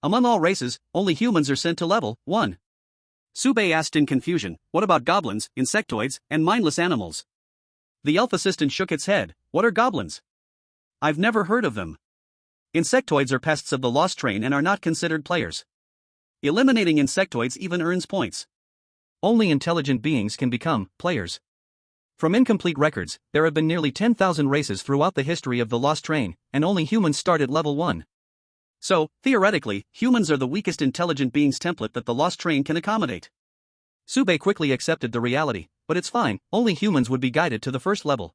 Speaker 1: Among all races, only humans are sent to level 1. Sube asked in confusion, what about goblins, insectoids, and mindless animals? The elf assistant shook its head, what are goblins? I've never heard of them. Insectoids are pests of the lost train and are not considered players. Eliminating insectoids even earns points. Only intelligent beings can become players. From incomplete records, there have been nearly 10,000 races throughout the history of the lost train, and only humans start at level 1. So, theoretically, humans are the weakest intelligent beings template that the lost train can accommodate. Sube quickly accepted the reality, but it's fine, only humans would be guided to the first level.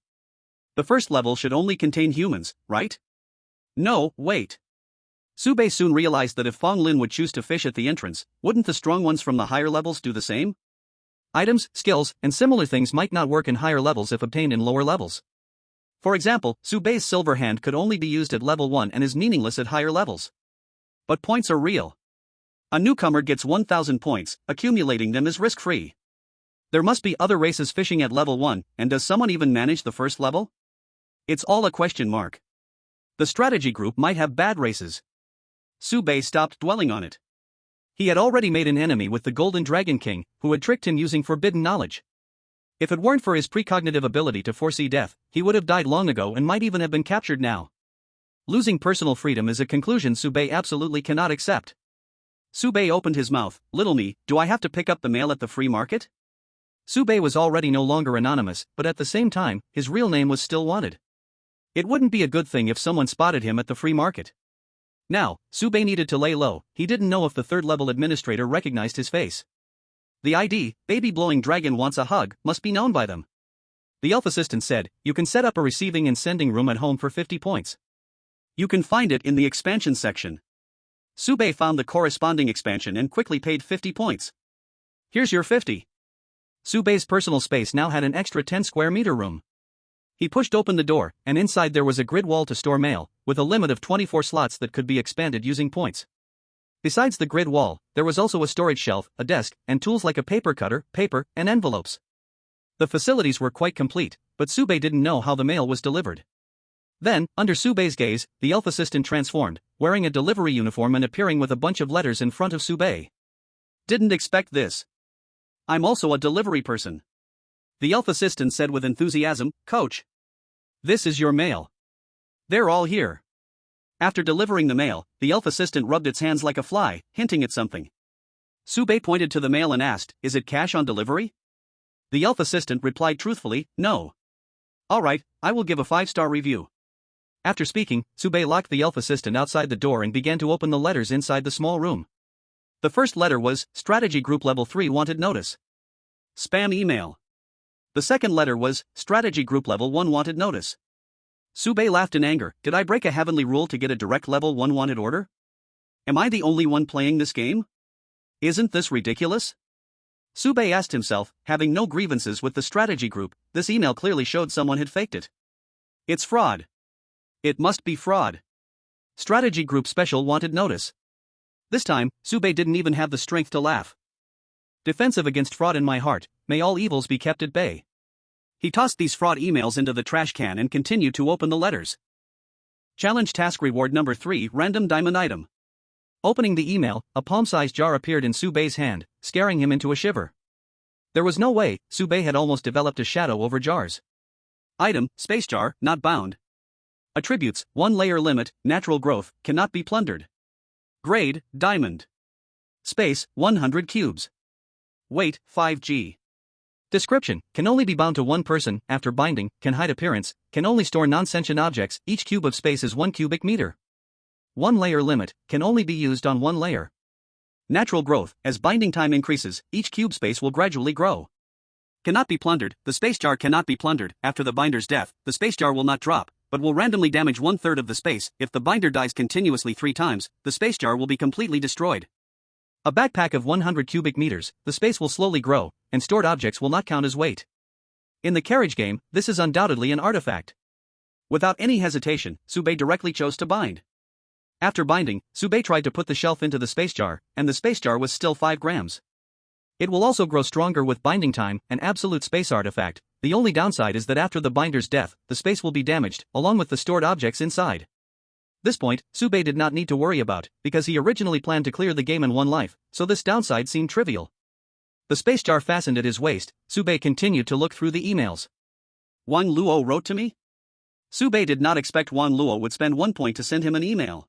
Speaker 1: The first level should only contain humans, right? No, wait. Sube soon realized that if Fong Lin would choose to fish at the entrance, wouldn't the strong ones from the higher levels do the same? Items, skills, and similar things might not work in higher levels if obtained in lower levels. For example, Sube's silver hand could only be used at level 1 and is meaningless at higher levels. But points are real. A newcomer gets 1,000 points, accumulating them is risk-free. There must be other races fishing at level 1, and does someone even manage the first level? It's all a question mark. The strategy group might have bad races. Sube stopped dwelling on it. He had already made an enemy with the Golden Dragon King, who had tricked him using forbidden knowledge. If it weren't for his precognitive ability to foresee death, he would have died long ago and might even have been captured now. Losing personal freedom is a conclusion Sube absolutely cannot accept. Sube opened his mouth, little me, do I have to pick up the mail at the free market? Sube was already no longer anonymous, but at the same time, his real name was still wanted. It wouldn't be a good thing if someone spotted him at the free market. Now, Sube needed to lay low, he didn't know if the third-level administrator recognized his face. The ID, Baby Blowing Dragon Wants a Hug, must be known by them. The elf assistant said, you can set up a receiving and sending room at home for 50 points. You can find it in the expansion section. Sube found the corresponding expansion and quickly paid 50 points. Here's your 50. Sube's personal space now had an extra 10 square meter room. He pushed open the door, and inside there was a grid wall to store mail, with a limit of 24 slots that could be expanded using points. Besides the grid wall, there was also a storage shelf, a desk, and tools like a paper cutter, paper, and envelopes. The facilities were quite complete, but Sube didn't know how the mail was delivered. Then, under Sube's gaze, the elf assistant transformed, wearing a delivery uniform and appearing with a bunch of letters in front of Sube. Didn't expect this. I'm also a delivery person. The elf assistant said with enthusiasm, Coach. This is your mail. They're all here. After delivering the mail, the elf assistant rubbed its hands like a fly, hinting at something. Sube pointed to the mail and asked, is it cash on delivery? The elf assistant replied truthfully, no. Alright, I will give a 5-star review. After speaking, Sube locked the elf assistant outside the door and began to open the letters inside the small room. The first letter was, Strategy Group Level 3 Wanted Notice. Spam email. The second letter was, Strategy Group Level 1 Wanted Notice. Sube laughed in anger, did I break a heavenly rule to get a direct Level 1 wanted order? Am I the only one playing this game? Isn't this ridiculous? Sube asked himself, having no grievances with the strategy group, this email clearly showed someone had faked it. It's fraud. It must be fraud. Strategy Group Special Wanted Notice. This time, Sube didn't even have the strength to laugh. Defensive against fraud in my heart, may all evils be kept at bay. He tossed these fraud emails into the trash can and continued to open the letters. Challenge Task Reward Number 3 Random Diamond Item. Opening the email, a palm-sized jar appeared in Sube's hand, scaring him into a shiver. There was no way, Sube had almost developed a shadow over jars. Item, Space Jar, not bound. Attributes, 1 layer limit, natural growth, cannot be plundered. Grade, Diamond. Space, 100 cubes. Weight, 5g. Description, can only be bound to one person, after binding, can hide appearance, can only store non-sentient objects, each cube of space is 1 cubic meter. 1 layer limit, can only be used on 1 layer. Natural growth, as binding time increases, each cube space will gradually grow. Cannot be plundered, the space jar cannot be plundered, after the binder's death, the space jar will not drop, but will randomly damage 1/3 of the space. If the binder dies continuously 3 times, the space jar will be completely destroyed. A backpack of 100 cubic meters, the space will slowly grow, and stored objects will not count as weight. In the carriage game, this is undoubtedly an artifact. Without any hesitation, Sube directly chose to bind. After binding, Sube tried to put the shelf into the space jar, and the space jar was still 5 grams. It will also grow stronger with binding time, an absolute space artifact. The only downside is that after the binder's death, the space will be damaged, along with the stored objects inside. This point, Sube did not need to worry about, because he originally planned to clear the game in 1 life, so this downside seemed trivial. The space jar fastened at his waist, Sube continued to look through the emails. Wang Luo wrote to me? Sube did not expect Wang Luo would spend 1 point to send him an email.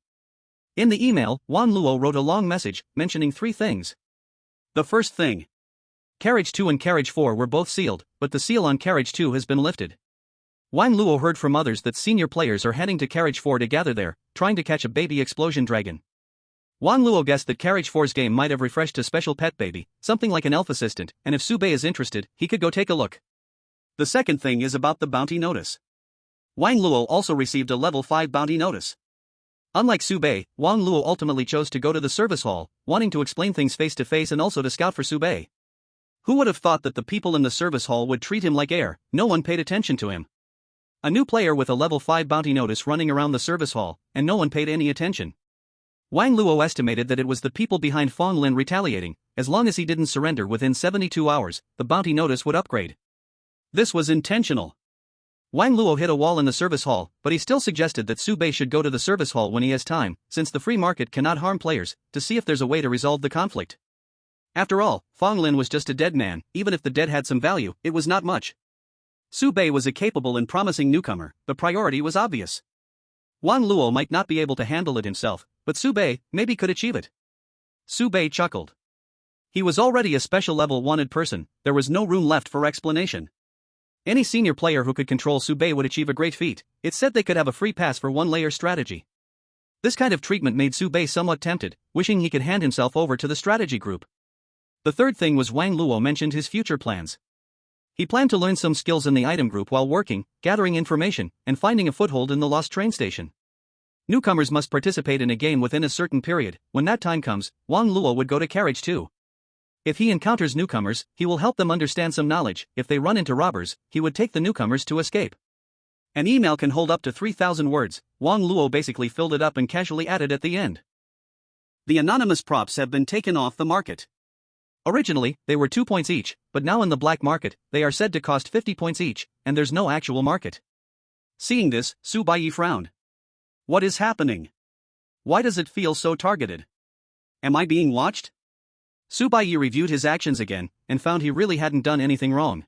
Speaker 1: In the email, Wang Luo wrote a long message, mentioning 3 things. The first thing. Carriage 2 and Carriage 4 were both sealed, but the seal on Carriage 2 has been lifted. Wang Luo heard from others that senior players are heading to Carriage 4 to gather there, trying to catch a baby explosion dragon. Wang Luo guessed that Carriage 4's game might have refreshed a special pet baby, something like an elf assistant, and if Sube is interested, he could go take a look. The second thing is about the bounty notice. Wang Luo also received a level 5 bounty notice. Unlike Sube, Wang Luo ultimately chose to go to the service hall, wanting to explain things face to face and also to scout for Sube. Who would have thought that the people in the service hall would treat him like air? No one paid attention to him. A new player with a level 5 bounty notice running around the service hall, and no one paid any attention. Wang Luo estimated that it was the people behind Fong Lin retaliating. As long as he didn't surrender within 72 hours, the bounty notice would upgrade. This was intentional. Wang Luo hit a wall in the service hall, but he still suggested that Sube should go to the service hall when he has time, since the free market cannot harm players, to see if there's a way to resolve the conflict. After all, Fong Lin was just a dead man. Even if the dead had some value, it was not much. Sube was a capable and promising newcomer. The priority was obvious. Wang Luo might not be able to handle it himself, but Sube maybe could achieve it. Sube chuckled. He was already a special level wanted person, there was no room left for explanation. Any senior player who could control Sube would achieve a great feat. It said they could have a free pass for 1 layer strategy. This kind of treatment made Sube somewhat tempted, wishing he could hand himself over to the strategy group. The third thing was Wang Luo mentioned his future plans. He planned to learn some skills in the item group while working, gathering information, and finding a foothold in the lost train station. Newcomers must participate in a game within a certain period. When that time comes, Wang Luo would go to Carriage 2. If he encounters newcomers, he will help them understand some knowledge. If they run into robbers, he would take the newcomers to escape. An email can hold up to 3,000 words. Wang Luo basically filled it up and casually added at the end. The anonymous props have been taken off the market. Originally, they were 2 points each, but now in the black market, they are said to cost 50 points each, and there's no actual market. Seeing this, Baiye frowned. What is happening? Why does it feel so targeted? Am I being watched? Baiye reviewed his actions again, and found he really hadn't done anything wrong.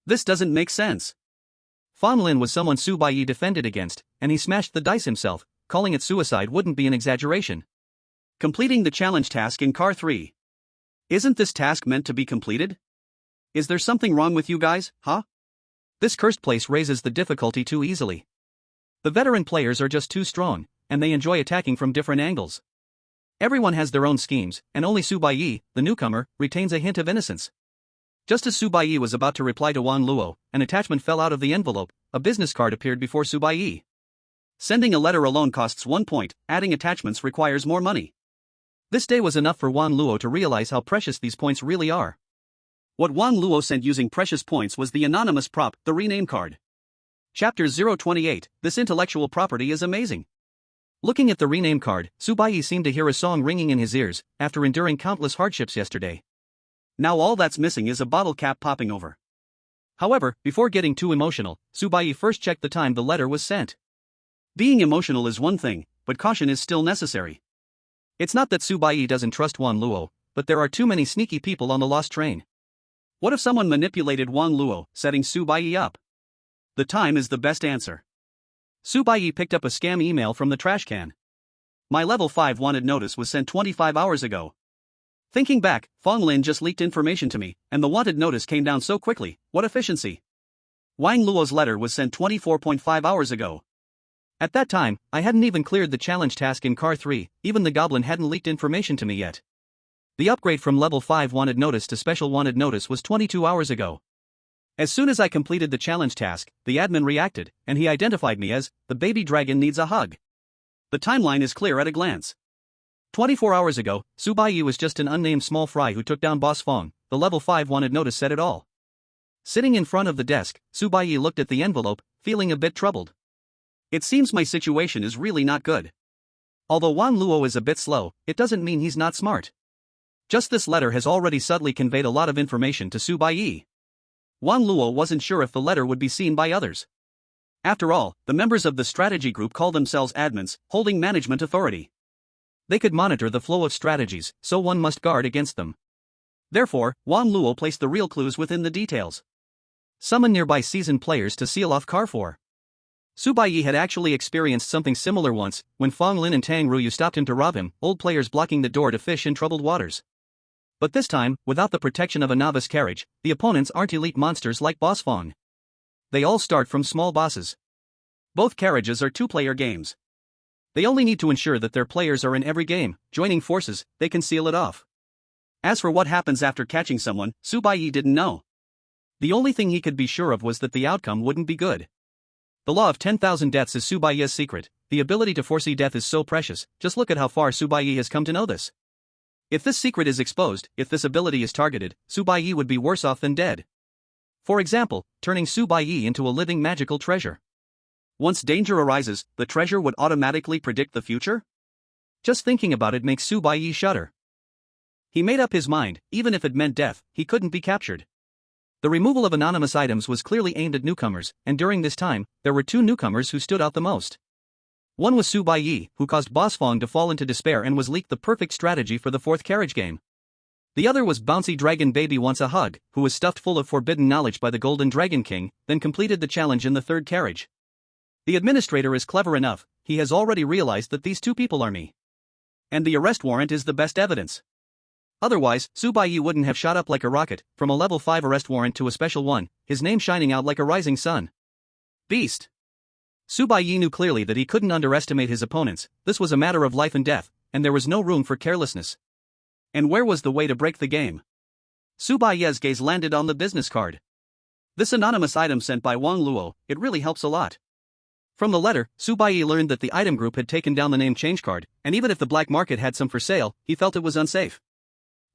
Speaker 1: This doesn't make sense. Fong Lin was someone Baiye defended against, and he smashed the dice himself. Calling it suicide wouldn't be an exaggeration. Completing the challenge task in Car 3. Isn't this task meant to be completed? Is there something wrong with you guys, huh? This cursed place raises the difficulty too easily. The veteran players are just too strong, and they enjoy attacking from different angles. Everyone has their own schemes, and only Baiye, the newcomer, retains a hint of innocence. Just as Baiye was about to reply to Wang Luo, an attachment fell out of the envelope. A business card appeared before Baiye. Sending a letter alone costs 1 point, adding attachments requires more money. This day was enough for Wang Luo to realize how precious these points really are. What Wang Luo sent using precious points was the anonymous prop, the rename card. Chapter 028, this intellectual property is amazing. Looking at the rename card, Baiye seemed to hear a song ringing in his ears, after enduring countless hardships yesterday. Now all that's missing is a bottle cap popping over. However, before getting too emotional, Baiye first checked the time the letter was sent. Being emotional is one thing, but caution is still necessary. It's not that Baiye doesn't trust Wan Luo, but there are too many sneaky people on the lost train. What if someone manipulated Wan Luo, setting Baiye up? The time is the best answer. Baiye picked up a scam email from the trash can. My level 5 wanted notice was sent 25 hours ago. Thinking back, Fong Lin just leaked information to me, and the wanted notice came down so quickly. What efficiency! Wang Luo's letter was sent 24.5 hours ago. At that time, I hadn't even cleared the challenge task in Car 3, even the goblin hadn't leaked information to me yet. The upgrade from level 5 wanted notice to special wanted notice was 22 hours ago. As soon as I completed the challenge task, the admin reacted, and he identified me as, the baby dragon needs a hug. The timeline is clear at a glance. 24 hours ago, Baiye was just an unnamed small fry who took down Boss Fong. The level 5 wanted notice said it all. Sitting in front of the desk, Baiye looked at the envelope, feeling a bit troubled. It seems my situation is really not good. Although Wan Luo is a bit slow, it doesn't mean he's not smart. Just this letter has already subtly conveyed a lot of information to Baiye. Wan Luo wasn't sure if the letter would be seen by others. After all, the members of the strategy group call themselves admins, holding management authority. They could monitor the flow of strategies, so one must guard against them. Therefore, Wan Luo placed the real clues within the details. Summon nearby seasoned players to seal off Car 4. Baiye had actually experienced something similar once, when Fong Lin and Tang Ruyu stopped him to rob him, old players blocking the door to fish in troubled waters. But this time, without the protection of a novice carriage, the opponents aren't elite monsters like Boss Fong. They all start from small bosses. Both carriages are two-player games. They only need to ensure that their players are in every game, joining forces, they can seal it off. As for what happens after catching someone, Baiye didn't know. The only thing he could be sure of was that the outcome wouldn't be good. The law of 10,000 deaths is Baiye's secret. The ability to foresee death is so precious, just look at how far Baiye has come to know this. If this secret is exposed, if this ability is targeted, Baiye would be worse off than dead. For example, turning Baiye into a living magical treasure. Once danger arises, the treasure would automatically predict the future? Just thinking about it makes Baiye shudder. He made up his mind, even if it meant death, he couldn't be captured. The removal of anonymous items was clearly aimed at newcomers, and during this time, there were two newcomers who stood out the most. One was Baiye, who caused Boss Fong to fall into despair and was leaked the perfect strategy for the fourth carriage game. The other was Bouncy Dragon Baby Wants a Hug, who was stuffed full of forbidden knowledge by the Golden Dragon King, then completed the challenge in the third carriage. The administrator is clever enough, he has already realized that these two people are me. And the arrest warrant is the best evidence. Otherwise, Baiye wouldn't have shot up like a rocket, from a level 5 arrest warrant to a special one, his name shining out like a rising sun. Beast. Baiye knew clearly that he couldn't underestimate his opponents, this was a matter of life and death, and there was no room for carelessness. And where was the way to break the game? Baiye's gaze landed on the business card. This anonymous item sent by Wang Luo, it really helps a lot. From the letter, Baiye learned that the item group had taken down the name change card, and even if the black market had some for sale, he felt it was unsafe.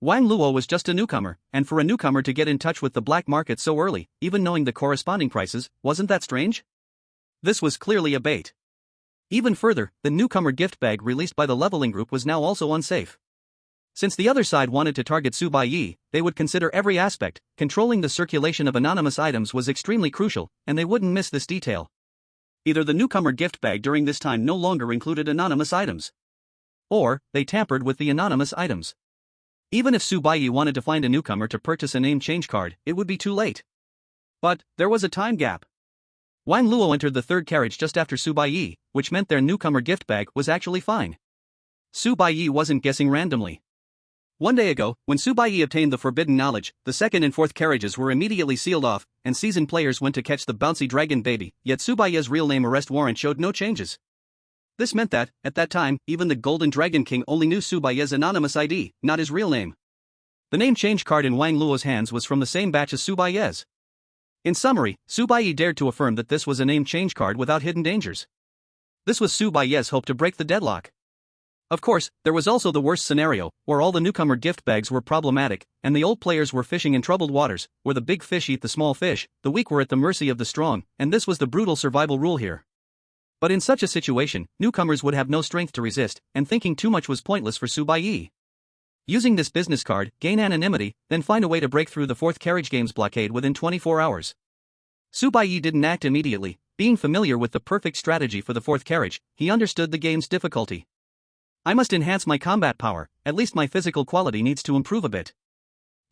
Speaker 1: Wang Luo was just a newcomer, and for a newcomer to get in touch with the black market so early, even knowing the corresponding prices, wasn't that strange? This was clearly a bait. Even further, the newcomer gift bag released by the leveling group was now also unsafe. Since the other side wanted to target Baiye, they would consider every aspect, controlling the circulation of anonymous items was extremely crucial, and they wouldn't miss this detail. Either the newcomer gift bag during this time no longer included anonymous items, or they tampered with the anonymous items. Even if Baiye wanted to find a newcomer to purchase a name change card, it would be too late. But there was a time gap. Wang Luo entered the third carriage just after Baiye, which meant their newcomer gift bag was actually fine. Baiye wasn't guessing randomly. One day ago, when Baiye obtained the forbidden knowledge, the second and fourth carriages were immediately sealed off, and seasoned players went to catch the bouncy dragon baby, yet Baiye's real name arrest warrant showed no changes. This meant that, at that time, even the Golden Dragon King only knew Baiye's anonymous ID, not his real name. The name change card in Wang Luo's hands was from the same batch as Baiye's. In summary, Baiye dared to affirm that this was a name change card without hidden dangers. This was Baiye's hope to break the deadlock. Of course, there was also the worst scenario, where all the newcomer gift bags were problematic, and the old players were fishing in troubled waters, where the big fish eat the small fish, the weak were at the mercy of the strong, and this was the brutal survival rule here. But in such a situation, newcomers would have no strength to resist, and thinking too much was pointless for Baiye. Using this business card, gain anonymity, then find a way to break through the fourth carriage game's blockade within 24 hours. Baiye didn't act immediately. Being familiar with the perfect strategy for the fourth carriage, he understood the game's difficulty. I must enhance my combat power, at least my physical quality needs to improve a bit.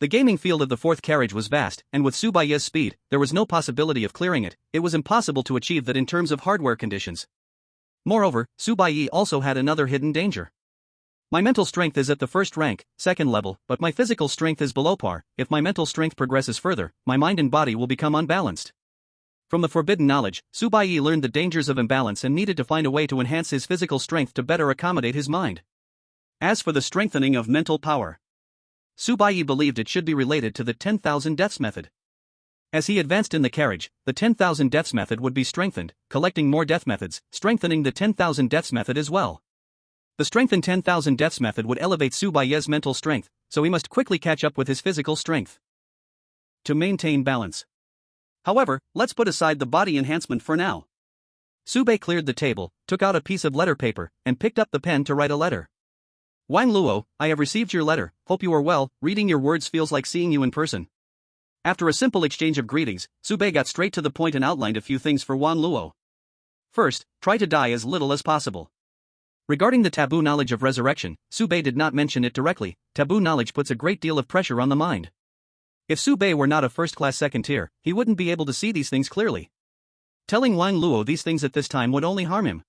Speaker 1: The gaming field of the fourth carriage was vast, and with Baiye's speed, there was no possibility of clearing it. It was impossible to achieve that in terms of hardware conditions. Moreover, Baiye also had another hidden danger. My mental strength is at the first rank, second level, but my physical strength is below par. If my mental strength progresses further, my mind and body will become unbalanced. From the forbidden knowledge, Baiye learned the dangers of imbalance and needed to find a way to enhance his physical strength to better accommodate his mind. As for the strengthening of mental power, Baiye believed it should be related to the 10,000 deaths method. As he advanced in the carriage, the 10,000 deaths method would be strengthened, collecting more death methods, strengthening the 10,000 deaths method as well. The strengthened 10,000 deaths method would elevate Baiye's mental strength, so he must quickly catch up with his physical strength to maintain balance. However, let's put aside the body enhancement for now. Baiye cleared the table, took out a piece of letter paper, and picked up the pen to write a letter. Wang Luo, I have received your letter, hope you are well, reading your words feels like seeing you in person. After a simple exchange of greetings, Baiye got straight to the point and outlined a few things for Wang Luo. First, try to die as little as possible. Regarding the taboo knowledge of resurrection, Baiye did not mention it directly. Taboo knowledge puts a great deal of pressure on the mind. If Baiye were not a first-class second tier, he wouldn't be able to see these things clearly. Telling Wang Luo these things at this time would only harm him.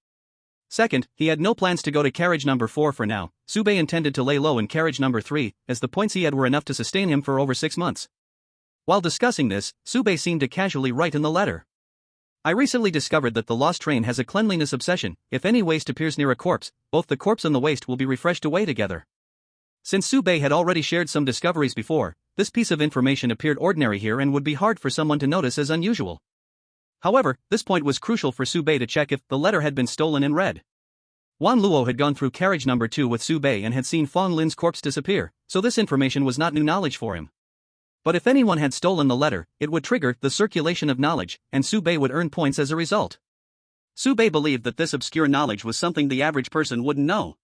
Speaker 1: Second, he had no plans to go to carriage number 4 for now. Baiye intended to lay low in carriage number 3, as the points he had were enough to sustain him for over 6 months. While discussing this, Baiye seemed to casually write in the letter. I recently discovered that the lost train has a cleanliness obsession. If any waste appears near a corpse, both the corpse and the waste will be refreshed away together. Since Baiye had already shared some discoveries before, this piece of information appeared ordinary here and would be hard for someone to notice as unusual. However, this point was crucial for Baiye to check if the letter had been stolen and read. Wang Luo had gone through carriage number 2 with Baiye and had seen Fong Lin's corpse disappear, so this information was not new knowledge for him. But if anyone had stolen the letter, it would trigger the circulation of knowledge, and Baiye would earn points as a result. Baiye believed that this obscure knowledge was something the average person wouldn't know.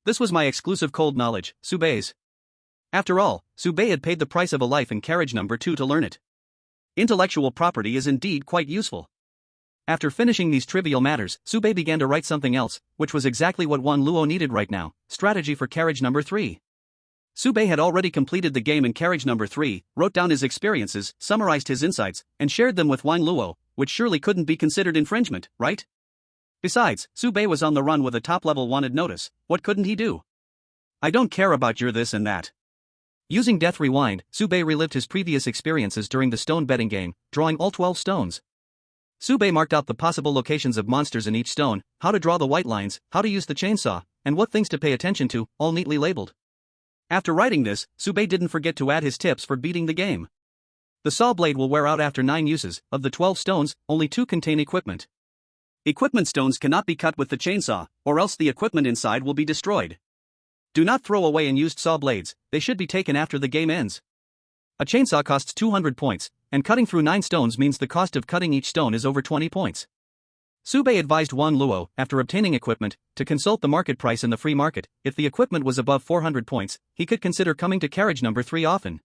Speaker 1: This was my exclusive cold knowledge, Baiye's. After all, Baiye had paid the price of a life in carriage number 2 to learn it. Intellectual property is indeed quite useful. After finishing these trivial matters, Baiye began to write something else, which was exactly what Wang Luo needed right now: strategy for carriage number 3. Baiye had already completed the game in carriage number 3, wrote down his experiences, summarized his insights, and shared them with Wang Luo, which surely couldn't be considered infringement, right? Besides, Baiye was on the run with a top-level wanted notice. What couldn't he do? I don't care about your this and that. Using Death Rewind, Baiye relived his previous experiences during the stone betting game, drawing all 12 stones. Baiye marked out the possible locations of monsters in each stone, how to draw the white lines, how to use the chainsaw, and what things to pay attention to, all neatly labeled. After writing this, Baiye didn't forget to add his tips for beating the game. The saw blade will wear out after 9 uses. Of the 12 stones, only 2 contain equipment. Equipment stones cannot be cut with the chainsaw, or else the equipment inside will be destroyed. Do not throw away unused saw blades, they should be taken after the game ends. A chainsaw costs 200 points, and cutting through 9 stones means the cost of cutting each stone is over 20 points. Baiye advised Wang Luo, after obtaining equipment, to consult the market price in the free market. If the equipment was above 400 points, he could consider coming to carriage number 3 often.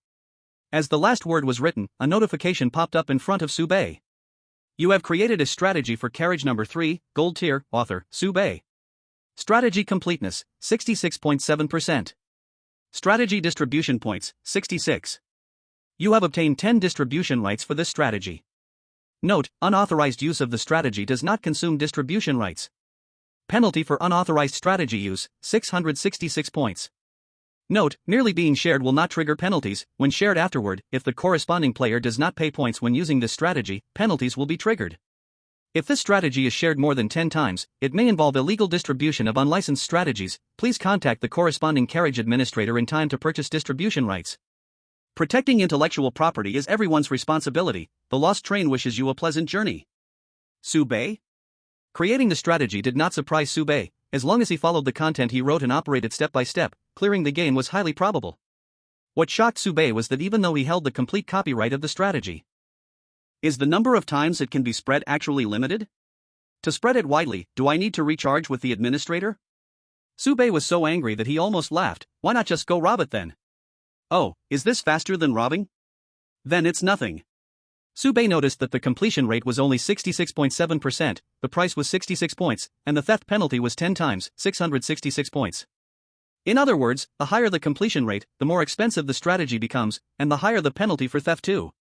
Speaker 1: As the last word was written, a notification popped up in front of Baiye. You have created a strategy for carriage number 3, gold tier, author, Baiye. Strategy completeness, 66.7%. Strategy distribution points, 66. You have obtained 10 distribution rights for this strategy. Note, unauthorized use of the strategy does not consume distribution rights. Penalty for unauthorized strategy use, 666 points. Note, merely being shared will not trigger penalties. When shared afterward, if the corresponding player does not pay points when using this strategy, penalties will be triggered. If this strategy is shared more than 10 times, it may involve illegal distribution of unlicensed strategies. Please contact the corresponding carriage administrator in time to purchase distribution rights. Protecting intellectual property is everyone's responsibility. The lost train wishes you a pleasant journey. Baiye? Creating the strategy did not surprise Baiye. As long as he followed the content he wrote and operated step by step, clearing the game was highly probable. What shocked Baiye was that even though he held the complete copyright of the strategy, is the number of times it can be spread actually limited? To spread it widely, do I need to recharge with the administrator? Sube was so angry that he almost laughed. Why not just go rob it then? Oh, is this faster than robbing? Then it's nothing. Sube noticed that the completion rate was only 66.7%, the price was 66 points, and the theft penalty was 10 times, 666 points. In other words, the higher the completion rate, the more expensive the strategy becomes, and the higher the penalty for theft too.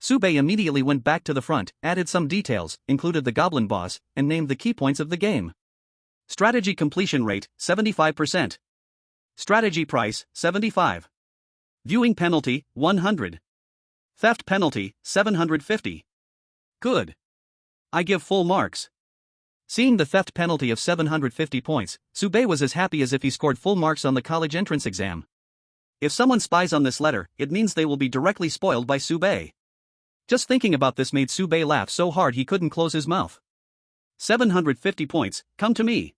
Speaker 1: Sube immediately went back to the front, added some details, included the goblin boss, and named the key points of the game. Strategy completion rate, 75%. Strategy price, 75. Viewing penalty, 100. Theft penalty, 750. Good. I give full marks. Seeing the theft penalty of 750 points, Sube was as happy as if he scored full marks on the college entrance exam. If someone spies on this letter, it means they will be directly spoiled by Sube. Just thinking about this made Sube laugh so hard he couldn't close his mouth. 750 points, come to me.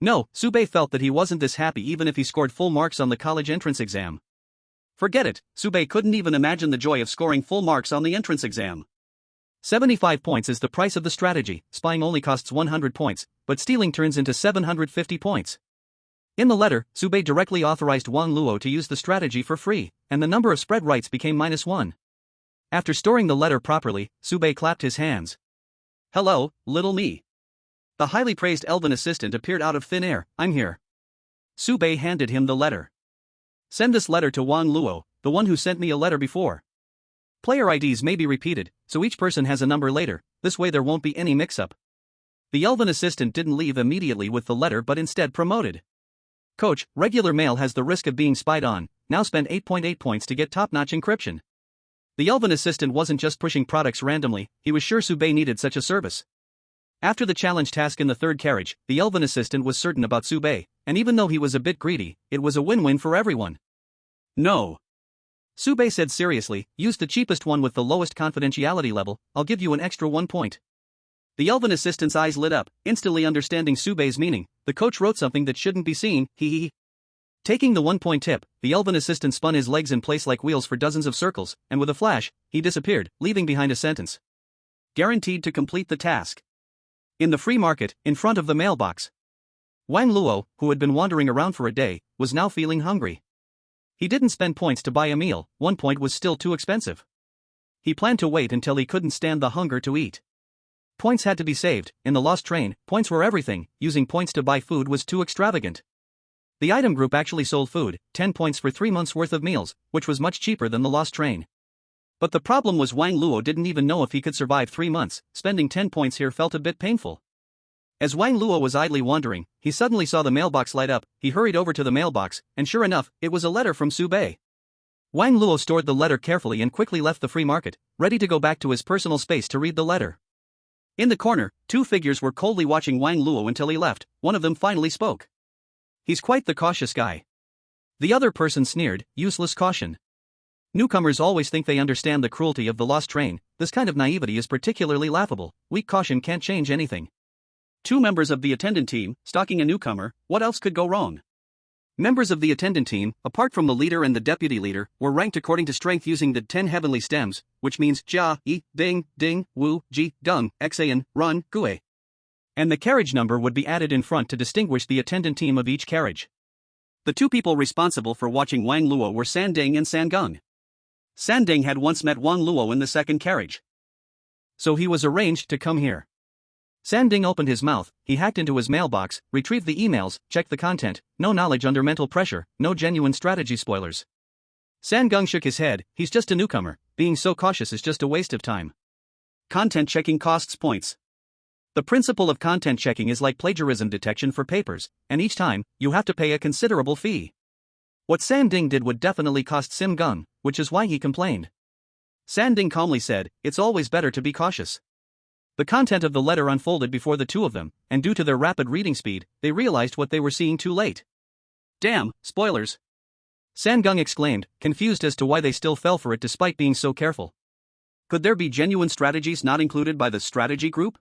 Speaker 1: No, Sube felt that he wasn't this happy even if he scored full marks on the college entrance exam. Forget it, Sube couldn't even imagine the joy of scoring full marks on the entrance exam. 75 points is the price of the strategy, spying only costs 100 points, but stealing turns into 750 points. In the letter, Sube directly authorized Wang Luo to use the strategy for free, and the number of spread rights became -1. After storing the letter properly, Sube clapped his hands. Hello, little me. The highly praised elven assistant appeared out of thin air. I'm here. Sube handed him the letter. Send this letter to Wang Luo, the one who sent me a letter before. Player IDs may be repeated, so each person has a number later, this way there won't be any mix-up. The elven assistant didn't leave immediately with the letter but instead promoted. Coach, regular mail has the risk of being spied on, now spend 8.8 points to get top-notch encryption. The elven assistant wasn't just pushing products randomly, he was sure Sube needed such a service. After the challenge task in the third carriage, the elven assistant was certain about Sube, and even though he was a bit greedy, it was a win-win for everyone. No. Sube said seriously, use the cheapest one with the lowest confidentiality level, I'll give you an extra 1 point. The elven assistant's eyes lit up, instantly understanding Sube's meaning. The coach wrote something that shouldn't be seen, hee. Taking the 1-point tip, the elven assistant spun his legs in place like wheels for dozens of circles, and with a flash, he disappeared, leaving behind a sentence. Guaranteed to complete the task. In the free market, in front of the mailbox. Wang Luo, who had been wandering around for a day, was now feeling hungry. He didn't spend points to buy a meal, 1 point was still too expensive. He planned to wait until he couldn't stand the hunger to eat. Points had to be saved. In the lost train, points were everything. Using points to buy food was too extravagant. The item group actually sold food, 10 points for 3 months' worth of meals, which was much cheaper than the lost train. But the problem was Wang Luo didn't even know if he could survive 3 months. Spending 10 points here felt a bit painful. As Wang Luo was idly wandering, he suddenly saw the mailbox light up. He hurried over to the mailbox, and sure enough, it was a letter from Sube. Wang Luo stored the letter carefully and quickly left the free market, ready to go back to his personal space to read the letter. In the corner, 2 figures were coldly watching Wang Luo until he left. One of them finally spoke. He's quite the cautious guy. The other person sneered, useless caution. Newcomers always think they understand the cruelty of the lost train. This kind of naivety is particularly laughable. Weak caution can't change anything. 2 members of the attendant team, stalking a newcomer, what else could go wrong? Members of the attendant team, apart from the leader and the deputy leader, were ranked according to strength using the 10 heavenly stems, which means Jia, Yi, Ding, Ding, Wu, Ji, Dung, Xan, Run, Gue. And the carriage number would be added in front to distinguish the attendant team of each carriage. The 2 people responsible for watching Wang Luo were Sanding and Sangung. Sanding had once met Wang Luo in the second carriage. So he was arranged to come here. Sanding opened his mouth, he hacked into his mailbox, retrieved the emails, checked the content, no knowledge under mental pressure, no genuine strategy spoilers. Sangung shook his head, he's just a newcomer, being so cautious is just a waste of time. Content checking costs points. The principle of content checking is like plagiarism detection for papers, and each time, you have to pay a considerable fee. What Sanding did would definitely cost Sim Gung, which is why he complained. Sanding calmly said, it's always better to be cautious. The content of the letter unfolded before the 2 of them, and due to their rapid reading speed, they realized what they were seeing too late. Damn, spoilers! Sangung exclaimed, confused as to why they still fell for it despite being so careful. Could there be genuine strategies not included by the strategy group?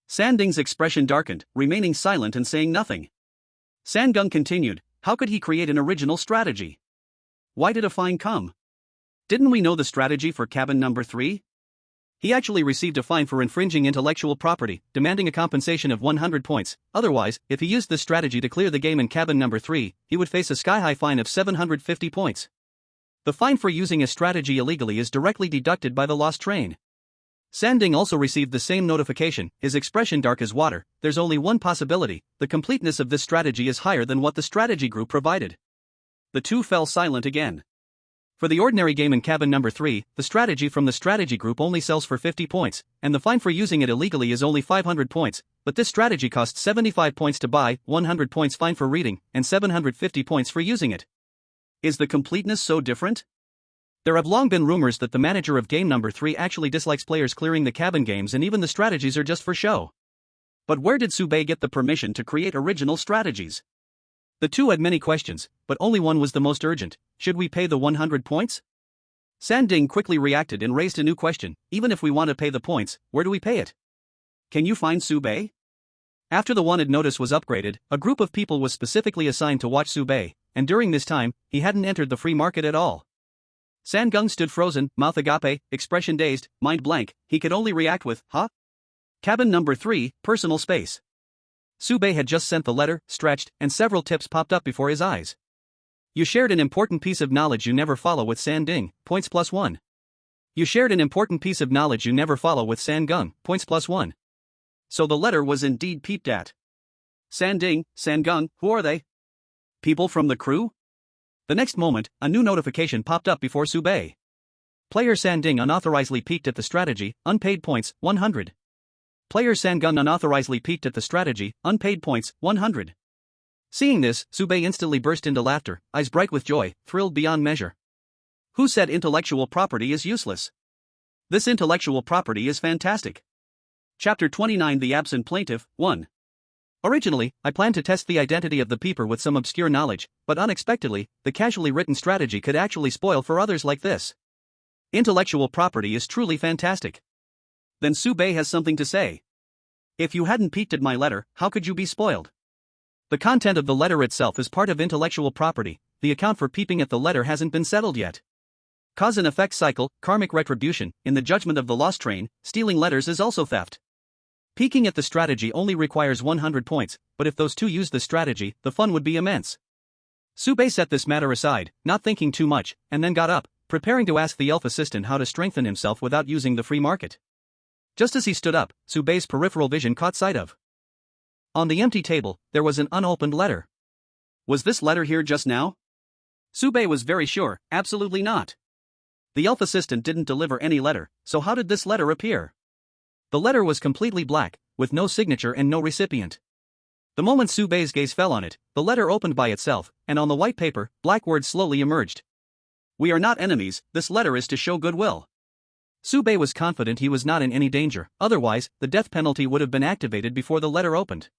Speaker 1: Sanding's expression darkened, remaining silent and saying nothing. Sangung continued, how could he create an original strategy? Why did a fine come? Didn't we know the strategy for cabin number 3? He actually received a fine for infringing intellectual property, demanding a compensation of 100 points. Otherwise, if he used this strategy to clear the game in cabin number 3, he would face a sky-high fine of 750 points. The fine for using a strategy illegally is directly deducted by the lost train. Sanding also received the same notification, his expression dark as water. There's only one possibility: the completeness of this strategy is higher than what the strategy group provided. The two fell silent again. For the ordinary game in cabin number 3, the strategy from the strategy group only sells for 50 points, and the fine for using it illegally is only 500 points, but this strategy costs 75 points to buy, 100 points fine for reading, and 750 points for using it. Is the completeness so different? There have long been rumors that the manager of game number 3 actually dislikes players clearing the cabin games, and even the strategies are just for show. But where did Baiye get the permission to create original strategies? The two had many questions, but only one was the most urgent: should we pay the 100 points? Sanding quickly reacted and raised a new question: even if we want to pay the points, where do we pay it? Can you find Baiye? After the wanted notice was upgraded, a group of people was specifically assigned to watch Baiye, and during this time, he hadn't entered the free market at all. Sanggung stood frozen, mouth agape, expression dazed, mind blank. He could only react with, huh? Cabin number 3, personal space. Baiye had just sent the letter, stretched, and several tips popped up before his eyes. You shared an important piece of knowledge you never follow with Sanding, points +1. You shared an important piece of knowledge you never follow with Sanggung, points +1. So the letter was indeed peeped at. Sanding, Sanggung, who are they? People from the crew? The next moment, a new notification popped up before Baiye. Player Sanding unauthorizedly peeked at the strategy, unpaid points, 100. Player Sanggung unauthorizedly peeked at the strategy, unpaid points, 100. Seeing this, Baiye instantly burst into laughter, eyes bright with joy, thrilled beyond measure. Who said intellectual property is useless? This intellectual property is fantastic. Chapter 29: The Absent Plaintiff, 1. Originally, I planned to test the identity of the peeper with some obscure knowledge, but unexpectedly, the casually written strategy could actually spoil for others like this. Intellectual property is truly fantastic. Then Baiye has something to say. If you hadn't peeked at my letter, how could you be spoiled? The content of the letter itself is part of intellectual property. The account for peeping at the letter hasn't been settled yet. Cause and effect cycle, karmic retribution. In the judgment of the lost train, stealing letters is also theft. Peeking at the strategy only requires 100 points, but if those two used the strategy, the fun would be immense. Baiye set this matter aside, not thinking too much, and then got up, preparing to ask the elf assistant how to strengthen himself without using the free market. Just as he stood up, Baiye's peripheral vision caught sight of. On the empty table, there was an unopened letter. Was this letter here just now? Baiye was very sure, absolutely not. The elf assistant didn't deliver any letter, so how did this letter appear? The letter was completely black, with no signature and no recipient. The moment Baiye's gaze fell on it, the letter opened by itself, and on the white paper, black words slowly emerged. We are not enemies, this letter is to show goodwill. Baiye was confident he was not in any danger, otherwise, the death penalty would have been activated before the letter opened.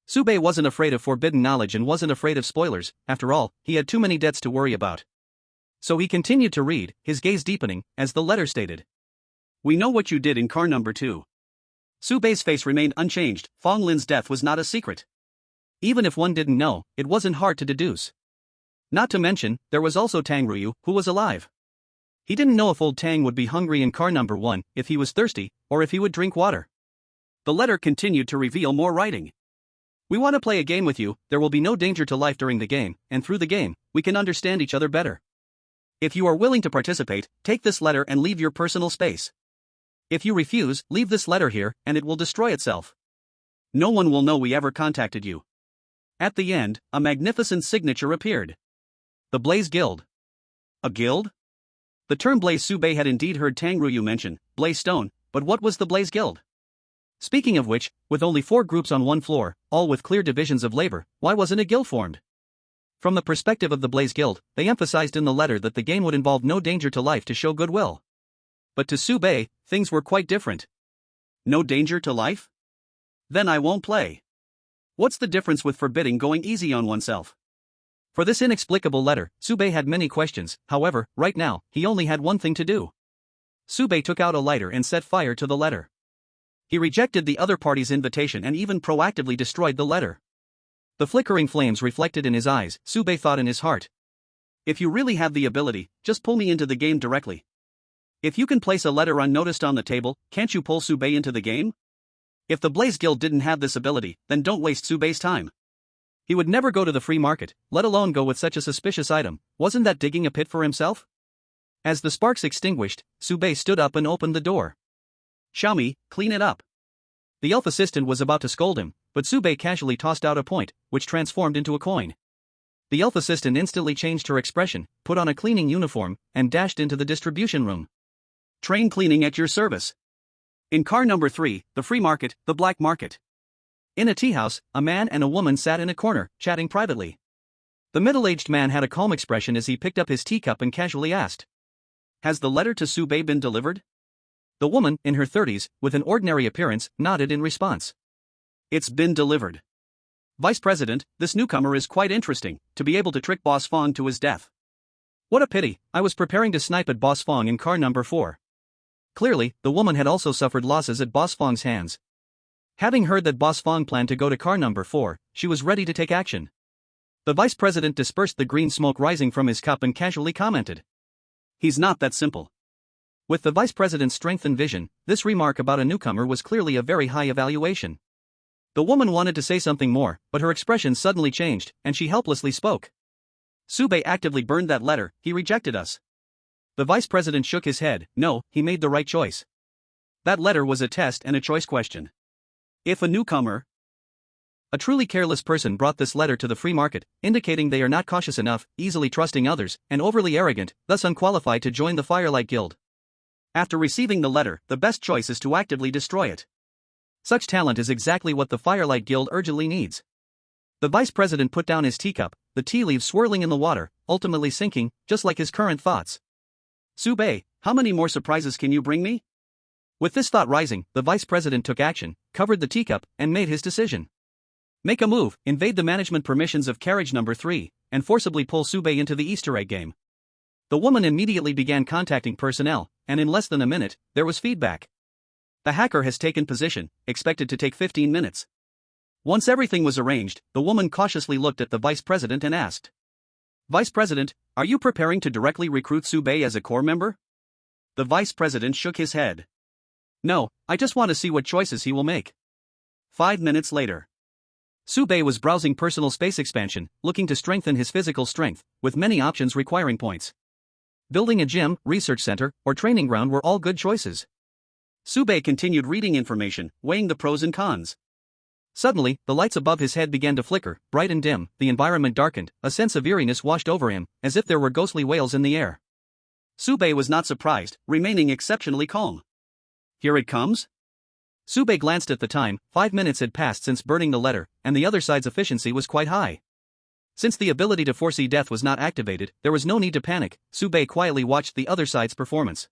Speaker 1: Baiye wasn't afraid of forbidden knowledge and wasn't afraid of spoilers. After all, he had too many debts to worry about. So he continued to read, his gaze deepening, as the letter stated. We know what you did in car number 2. Baiye's face remained unchanged. Fong Lin's death was not a secret. Even if one didn't know, it wasn't hard to deduce. Not to mention, there was also Tang Ruyu, who was alive. He didn't know if old Tang would be hungry in car number 1, if he was thirsty, or if he would drink water. The letter continued to reveal more writing. We want to play a game with you. There will be no danger to life during the game, and through the game, we can understand each other better. If you are willing to participate, take this letter and leave your personal space. If you refuse, leave this letter here, and it will destroy itself. No one will know we ever contacted you. At the end, a magnificent signature appeared. The Blaze Guild. A guild? The term Blaze Baiye had indeed heard Tang Ruyu mention, Blaze Stone, but what was the Blaze Guild? Speaking of which, with only 4 groups on one floor, all with clear divisions of labor, why wasn't a guild formed? From the perspective of the Blaze Guild, they emphasized in the letter that the game would involve no danger to life to show goodwill. But to Baiye, things were quite different. No danger to life? Then I won't play. What's the difference with forbidding going easy on oneself? For this inexplicable letter, Baiye had many questions. However, right now, he only had one thing to do. Baiye took out a lighter and set fire to the letter. He rejected the other party's invitation and even proactively destroyed the letter. The flickering flames reflected in his eyes. Baiye thought in his heart. If you really have the ability, just pull me into the game directly. If you can place a letter unnoticed on the table, can't you pull Subei into the game? If the Blaze Guild didn't have this ability, then don't waste Subei's time. He would never go to the free market, let alone go with such a suspicious item. Wasn't that digging a pit for himself? As the sparks extinguished, Subei stood up and opened the door. Xiaomi, clean it up. The elf assistant was about to scold him, but Subei casually tossed out a point, which transformed into a coin. The elf assistant instantly changed her expression, put on a cleaning uniform, and dashed into the distribution room. Train cleaning at your service. In car number 3, the free market, the black market. In a tea house, a man and a woman sat in a corner, chatting privately. The middle-aged man had a calm expression as he picked up his teacup and casually asked, "Has the letter to Subei been delivered?" The woman, in her 30s, with an ordinary appearance, nodded in response. "It's been delivered. Vice President, this newcomer is quite interesting, to be able to trick Boss Fong to his death. What a pity, I was preparing to snipe at Boss Fong in car number 4. Clearly, the woman had also suffered losses at Boss Fong's hands. Having heard that Boss Fong planned to go to car number 4, she was ready to take action. The Vice President dispersed the green smoke rising from his cup and casually commented, "He's not that simple." With the Vice President's strength and vision, this remark about a newcomer was clearly a very high evaluation. The woman wanted to say something more, but her expression suddenly changed, and she helplessly spoke. "Subei actively burned that letter, he rejected us." The Vice President shook his head. No, he made the right choice. That letter was a test and a choice question. If a newcomer, a truly careless person brought this letter to the free market, indicating they are not cautious enough, easily trusting others, and overly arrogant, thus unqualified to join the Firelight Guild. After receiving the letter, the best choice is to actively destroy it. Such talent is exactly what the Firelight Guild urgently needs. The Vice President put down his teacup, the tea leaves swirling in the water, ultimately sinking, just like his current thoughts. "Subei, how many more surprises can you bring me?" With this thought rising, the Vice President took action, covered the teacup, and made his decision. Make a move, invade the management permissions of carriage number 3, and forcibly pull Subei into the Easter egg game. The woman immediately began contacting personnel, and in less than a minute, there was feedback. The hacker has taken position, expected to take 15 minutes. Once everything was arranged, the woman cautiously looked at the Vice President and asked, "Vice President, are you preparing to directly recruit Subei as a core member?" The Vice President shook his head. "No, I just want to see what choices he will make." 5 minutes later. Subei was browsing personal space expansion, looking to strengthen his physical strength, with many options requiring points. Building a gym, research center, or training ground were all good choices. Subei continued reading information, weighing the pros and cons. Suddenly, the lights above his head began to flicker, bright and dim, the environment darkened, a sense of eeriness washed over him, as if there were ghostly wails in the air. Subei was not surprised, remaining exceptionally calm. Here it comes? Subei glanced at the time. 5 minutes had passed since burning the letter, and the other side's efficiency was quite high. Since the ability to foresee death was not activated, there was no need to panic. Subei quietly watched the other side's performance.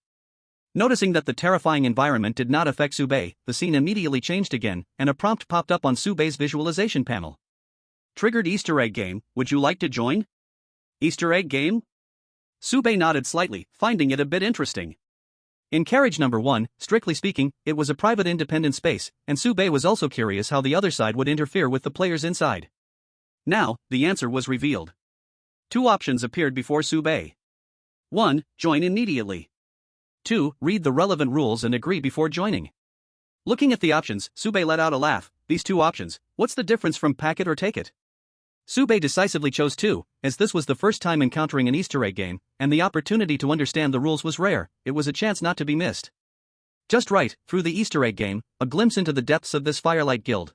Speaker 1: Noticing that the terrifying environment did not affect Subei, the scene immediately changed again, and a prompt popped up on Subei's visualization panel. Triggered Easter egg game, would you like to join? Easter egg game? Subei nodded slightly, finding it a bit interesting. In carriage number 1, strictly speaking, it was a private independent space, and Subei was also curious how the other side would interfere with the players inside. Now, the answer was revealed. 2 options appeared before Subei. 1. Join immediately. 2. Read the relevant rules and agree before joining. Looking at the options, Subei let out a laugh. These 2 options, what's the difference from pack it or take it? Subei decisively chose 2, as this was the first time encountering an Easter egg game, and the opportunity to understand the rules was rare. It was a chance not to be missed. Just right, through the Easter egg game, a glimpse into the depths of this Firelight Guild.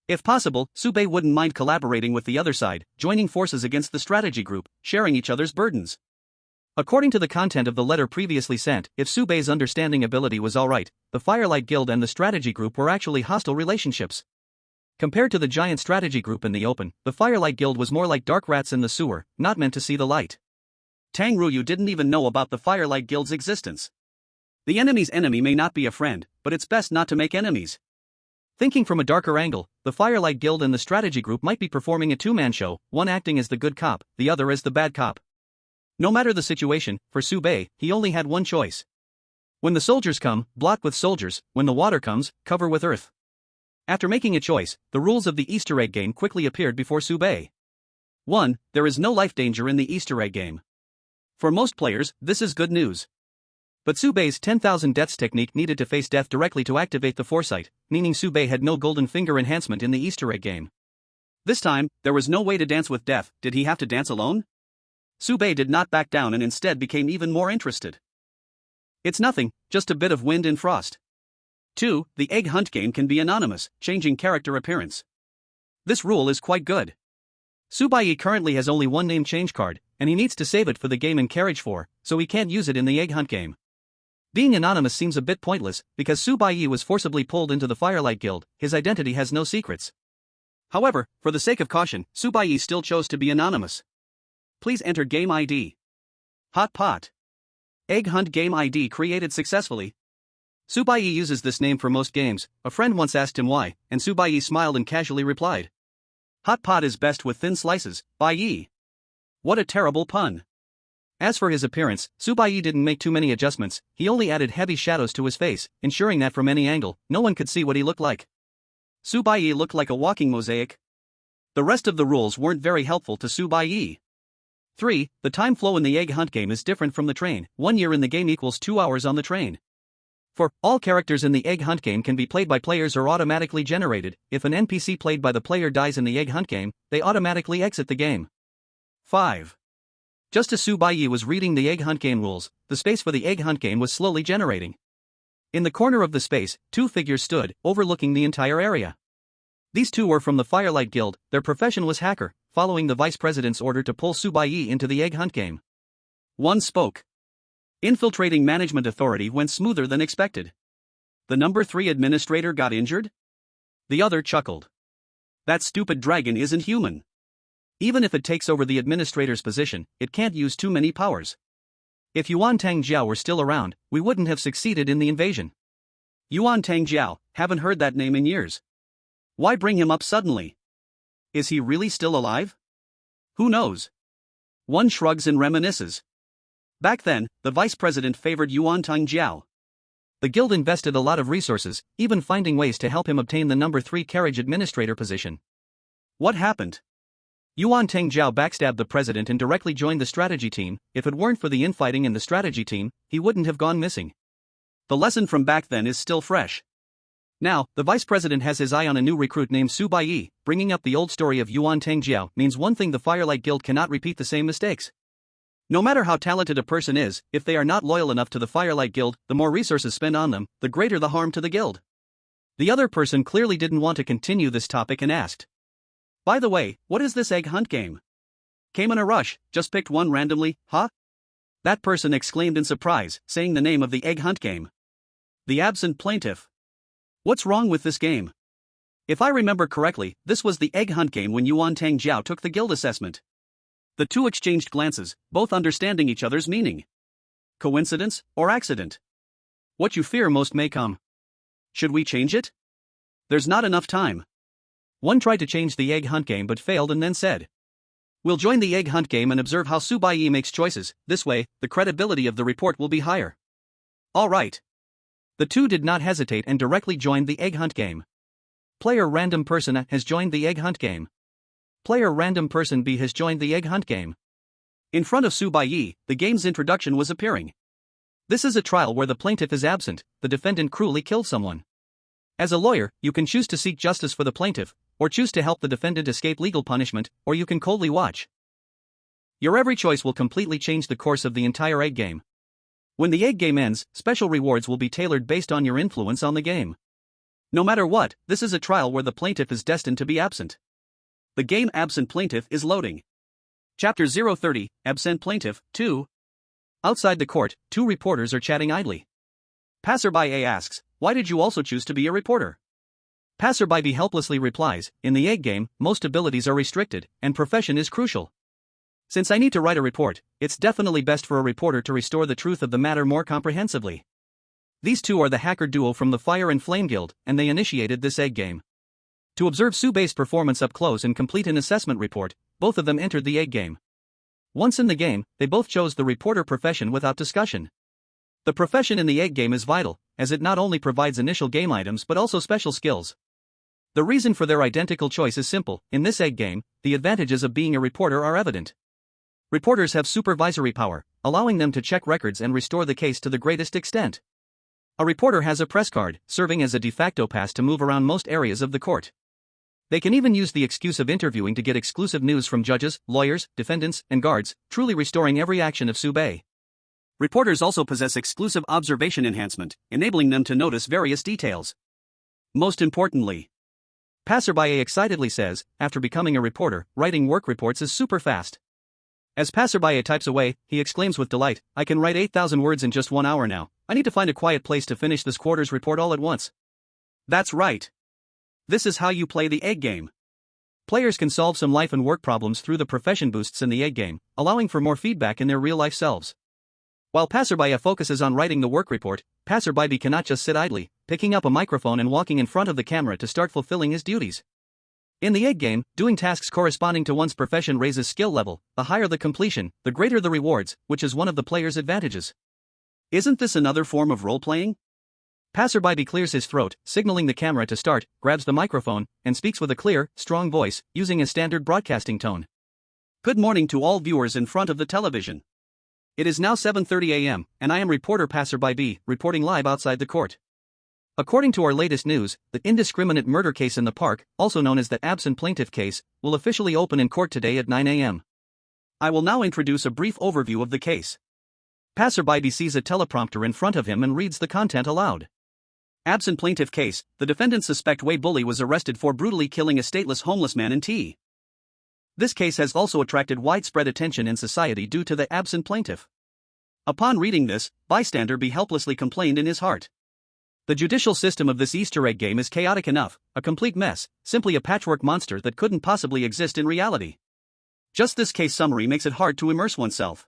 Speaker 1: If possible, Subei wouldn't mind collaborating with the other side, joining forces against the strategy group, sharing each other's burdens. According to the content of the letter previously sent, if Subei's understanding ability was alright, the Firelight Guild and the strategy group were actually hostile relationships. Compared to the giant strategy group in the open, the Firelight Guild was more like dark rats in the sewer, not meant to see the light. Tang Ruyu didn't even know about the Firelight Guild's existence. The enemy's enemy may not be a friend, but it's best not to make enemies. Thinking from a darker angle, the Firelight Guild and the strategy group might be performing a 2-man show, one acting as the good cop, the other as the bad cop. No matter the situation, for Subei, he only had one choice. When the soldiers come, block with soldiers, when the water comes, cover with earth. After making a choice, the rules of the Easter egg game quickly appeared before Subei. 1. There is no life danger in the Easter egg game. For most players, this is good news. But Subei's 10,000 deaths technique needed to face death directly to activate the foresight, meaning Subei had no golden finger enhancement in the Easter egg game. This time, there was no way to dance with death. Did he have to dance alone? Subei did not back down and instead became even more interested. It's nothing, just a bit of wind and frost. 2. The egg hunt game can be anonymous, changing character appearance. This rule is quite good. Baiye currently has only one name change card, and he needs to save it for the game in Carriage 4, so he can't use it in the egg hunt game. Being anonymous seems a bit pointless, because Baiye was forcibly pulled into the Firelight Guild. His identity has no secrets. However, for the sake of caution, Baiye still chose to be anonymous. Please enter game ID. Hot Pot. Egg hunt game ID created successfully. Baiye uses this name for most games. A friend once asked him why, and Baiye smiled and casually replied, "Hot pot is best with thin slices, Baiye." What a terrible pun. As for his appearance, Baiye didn't make too many adjustments. He only added heavy shadows to his face, ensuring that from any angle, no one could see what he looked like. Baiye looked like a walking mosaic. The rest of the rules weren't very helpful to Baiye. 3. The time flow in the egg hunt game is different from the train. 1 year in the game equals 2 hours on the train. For all characters in the egg hunt game can be played by players or automatically generated. If an NPC played by the player dies in the egg hunt game, they automatically exit the game. 5. Just as Baiye was reading the egg hunt game rules, the space for the egg hunt game was slowly generating. In the corner of the space, 2 figures stood, overlooking the entire area. These 2 were from the Firelight Guild. Their profession was hacker, following the vice president's order to pull Baiye into the egg hunt game. One spoke. Infiltrating management authority went smoother than expected. The number 3 administrator got injured? The other chuckled. That stupid dragon isn't human. Even if it takes over the administrator's position, it can't use too many powers. If Yuan Tangjiao were still around, we wouldn't have succeeded in the invasion. Yuan Tangjiao, haven't heard that name in years. Why bring him up suddenly? Is he really still alive? Who knows? One shrugs and reminisces. Back then, the vice president favored Yuan Tangjiao. The guild invested a lot of resources, even finding ways to help him obtain the number 3 carriage administrator position. What happened? Yuan Tangjiao backstabbed the president and directly joined the strategy team. If it weren't for the infighting in the strategy team, he wouldn't have gone missing. The lesson from back then is still fresh. Now, the vice president has his eye on a new recruit named Baiye. Bringing up the old story of Yuan Tangjiao means one thing: the Firelight Guild cannot repeat the same mistakes. No matter how talented a person is, if they are not loyal enough to the Firelight Guild, the more resources spent on them, the greater the harm to the guild. The other person clearly didn't want to continue this topic and asked, "By the way, what is this egg hunt game?" Came in a rush, just picked one randomly, huh? That person exclaimed in surprise, saying the name of the egg hunt game. The absent plaintiff. What's wrong with this game? If I remember correctly, this was the egg hunt game when Yuan Tangjiao took the guild assessment. The 2 exchanged glances, both understanding each other's meaning. Coincidence, or accident? What you fear most may come. Should we change it? There's not enough time. One tried to change the egg hunt game but failed and then said, "We'll join the egg hunt game and observe how Baiye makes choices. This way, the credibility of the report will be higher." All right. The 2 did not hesitate and directly joined the egg hunt game. Player random person A has joined the egg hunt game. Player random person B has joined the egg hunt game. In front of Baiye, the game's introduction was appearing. This is a trial where the plaintiff is absent. The defendant cruelly killed someone. As a lawyer, you can choose to seek justice for the plaintiff, or choose to help the defendant escape legal punishment, or you can coldly watch. Your every choice will completely change the course of the entire egg game. When the egg game ends, special rewards will be tailored based on your influence on the game. No matter what, this is a trial where the plaintiff is destined to be absent. The game Absent Plaintiff is loading. Chapter 030, Absent Plaintiff, 2. Outside the court, 2 reporters are chatting idly. Passerby A asks, "Why did you also choose to be a reporter?" Passerby B helplessly replies, "In the egg game, most abilities are restricted, and profession is crucial. Since I need to write a report, it's definitely best for a reporter to restore the truth of the matter more comprehensively." These 2 are the hacker duo from the Fire and Flame Guild, and they initiated this egg game. To observe Subei's performance up close and complete an assessment report, both of them entered the egg game. Once in the game, they both chose the reporter profession without discussion. The profession in the egg game is vital, as it not only provides initial game items but also special skills. The reason for their identical choice is simple: in this egg game, the advantages of being a reporter are evident. Reporters have supervisory power, allowing them to check records and restore the case to the greatest extent. A reporter has a press card, serving as a de facto pass to move around most areas of the court. They can even use the excuse of interviewing to get exclusive news from judges, lawyers, defendants, and guards, truly restoring every action of Baiye. Reporters also possess exclusive observation enhancement, enabling them to notice various details. Most importantly, Baiye excitedly says, after becoming a reporter, writing work reports is super fast. As Baiye types away, he exclaims with delight, "I can write 8,000 words in just 1 hour now. I need to find a quiet place to finish this quarter's report all at once." That's right. This is how you play the egg game. Players can solve some life and work problems through the profession boosts in the egg game, allowing for more feedback in their real-life selves. While Baiye focuses on writing the work report, Baiye cannot just sit idly, picking up a microphone and walking in front of the camera to start fulfilling his duties. In the egg game, doing tasks corresponding to one's profession raises skill level. The higher the completion, the greater the rewards, which is one of the player's advantages. Isn't this another form of role-playing? Baiye clears his throat, signaling the camera to start, grabs the microphone, and speaks with a clear, strong voice, using a standard broadcasting tone. Good morning to all viewers in front of the television. It is now 7:30 a.m., and I am reporter Baiye, reporting live outside the court. According to our latest news, the indiscriminate murder case in the park, also known as the absent plaintiff case, will officially open in court today at 9 a.m. I will now introduce a brief overview of the case. Baiye sees a teleprompter in front of him and reads the content aloud. Absent plaintiff case, the defendant suspect Baiye was arrested for brutally killing a stateless homeless man in T. This case has also attracted widespread attention in society due to the absent plaintiff. Upon reading this, bystander B helplessly complained in his heart. The judicial system of this Easter egg game is chaotic enough, a complete mess, simply a patchwork monster that couldn't possibly exist in reality. Just this case summary makes it hard to immerse oneself.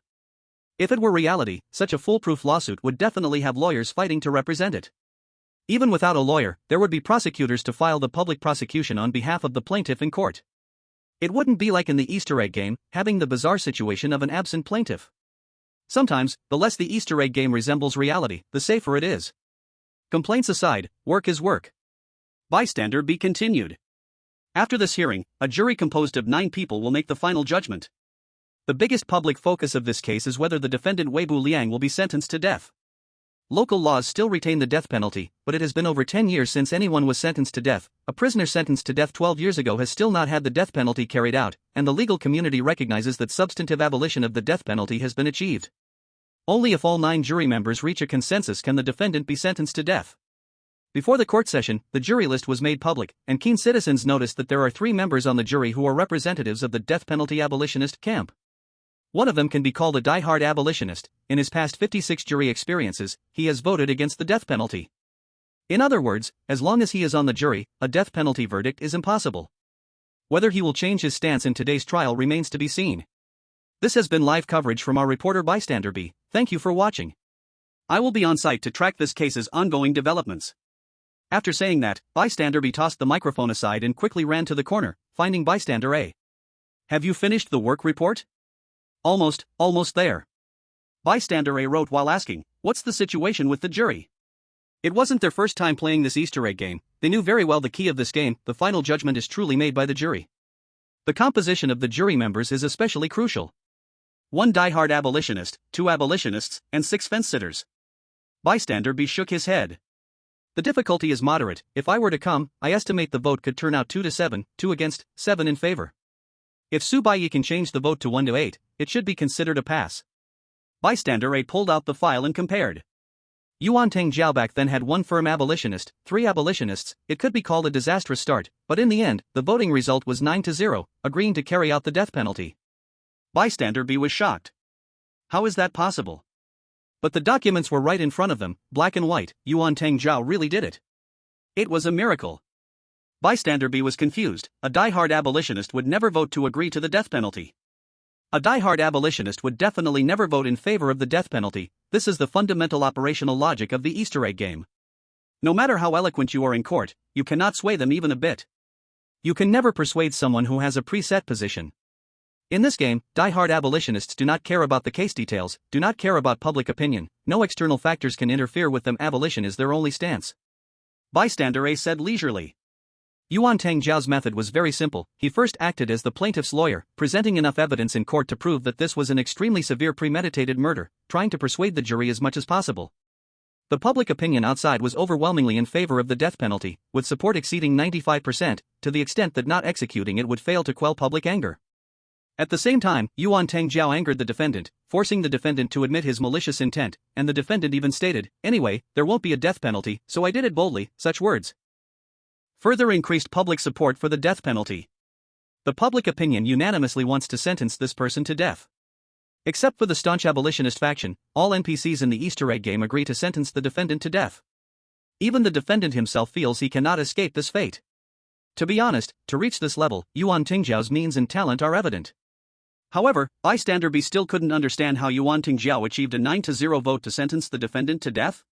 Speaker 1: If it were reality, such a foolproof lawsuit would definitely have lawyers fighting to represent it. Even without a lawyer, there would be prosecutors to file the public prosecution on behalf of the plaintiff in court. It wouldn't be like in the Easter egg game, having the bizarre situation of an absent plaintiff. Sometimes, the less the Easter egg game resembles reality, the safer it is. Complaints aside, work is work. Bystander B continued. After this hearing, a jury composed of 9 people will make the final judgment. The biggest public focus of this case is whether the defendant Weibo Liang will be sentenced to death. Local laws still retain the death penalty, but it has been over 10 years since anyone was sentenced to death. A prisoner sentenced to death 12 years ago has still not had the death penalty carried out, and the legal community recognizes that substantive abolition of the death penalty has been achieved. Only if all 9 jury members reach a consensus can the defendant be sentenced to death. Before the court session, the jury list was made public, and keen citizens noticed that there are 3 members on the jury who are representatives of the death penalty abolitionist camp. One of them can be called a die-hard abolitionist. In his past 56 jury experiences, he has voted against the death penalty. In other words, as long as he is on the jury, a death penalty verdict is impossible. Whether he will change his stance in today's trial remains to be seen. This has been live coverage from our reporter Bystander B. Thank you for watching. I will be on site to track this case's ongoing developments. After saying that, Bystander B tossed the microphone aside and quickly ran to the corner, finding Bystander A. Have you finished the work report? Almost there. Bystander A wrote while asking, what's the situation with the jury? It wasn't their first time playing this Easter egg game. They knew very well the key of this game. The final judgment is truly made by the jury. The composition of the jury members is especially crucial. 1 die-hard abolitionist, 2 abolitionists, and 6 fence-sitters. Bystander B shook his head. The difficulty is moderate. If I were to come, I estimate the vote could turn out 2-7, 2 against, 7 in favor. If Baiye can change the vote to 1-8, it should be considered a pass. Bystander A pulled out the file and compared. Yuan Teng Jiaoback then had 1 firm abolitionist, 3 abolitionists. It could be called a disastrous start, but in the end, the voting result was 9-0, agreeing to carry out the death penalty. Bystander B was shocked. How is that possible? But the documents were right in front of them, black and white. Yuan Teng Jiao really did it. It was a miracle. Bystander B was confused. A die-hard abolitionist would never vote to agree to the death penalty. A die-hard abolitionist would definitely never vote in favor of the death penalty. This is the fundamental operational logic of the Easter egg game. No matter how eloquent you are in court, you cannot sway them even a bit. You can never persuade someone who has a preset position. In this game, die-hard abolitionists do not care about the case details, do not care about public opinion. No external factors can interfere with them. Abolition is their only stance. Bystander A said leisurely. Yuan Tangjiao's method was very simple. He first acted as the plaintiff's lawyer, presenting enough evidence in court to prove that this was an extremely severe premeditated murder, trying to persuade the jury as much as possible. The public opinion outside was overwhelmingly in favor of the death penalty, with support exceeding 95%, to the extent that not executing it would fail to quell public anger. At the same time, Yuan Tangjiao angered the defendant, forcing the defendant to admit his malicious intent, and the defendant even stated, "Anyway, there won't be a death penalty, so I did it boldly," such words further increased public support for the death penalty. The public opinion unanimously wants to sentence this person to death. Except for the staunch abolitionist faction, all NPCs in the Easter egg game agree to sentence the defendant to death. Even the defendant himself feels he cannot escape this fate. To be honest, to reach this level, Yuan Tangjiao's means and talent are evident. However, bystander B still couldn't understand how Yuan Tangjiao achieved a 9-0 vote to sentence the defendant to death.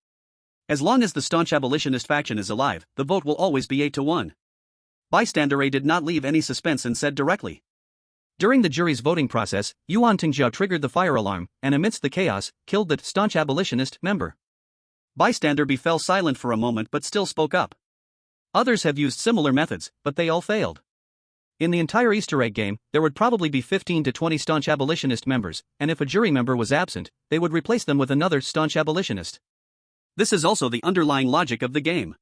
Speaker 1: As long as the staunch abolitionist faction is alive, the vote will always be 8-1. Bystander A did not leave any suspense and said directly. During the jury's voting process, Yuan Tangjiao triggered the fire alarm, and amidst the chaos, killed the staunch abolitionist member. Bystander B fell silent for a moment but still spoke up. Others have used similar methods, but they all failed. In the entire Easter egg game, there would probably be 15 to 20 staunch abolitionist members, and if a jury member was absent, they would replace them with another staunch abolitionist. This is also the underlying logic of the game.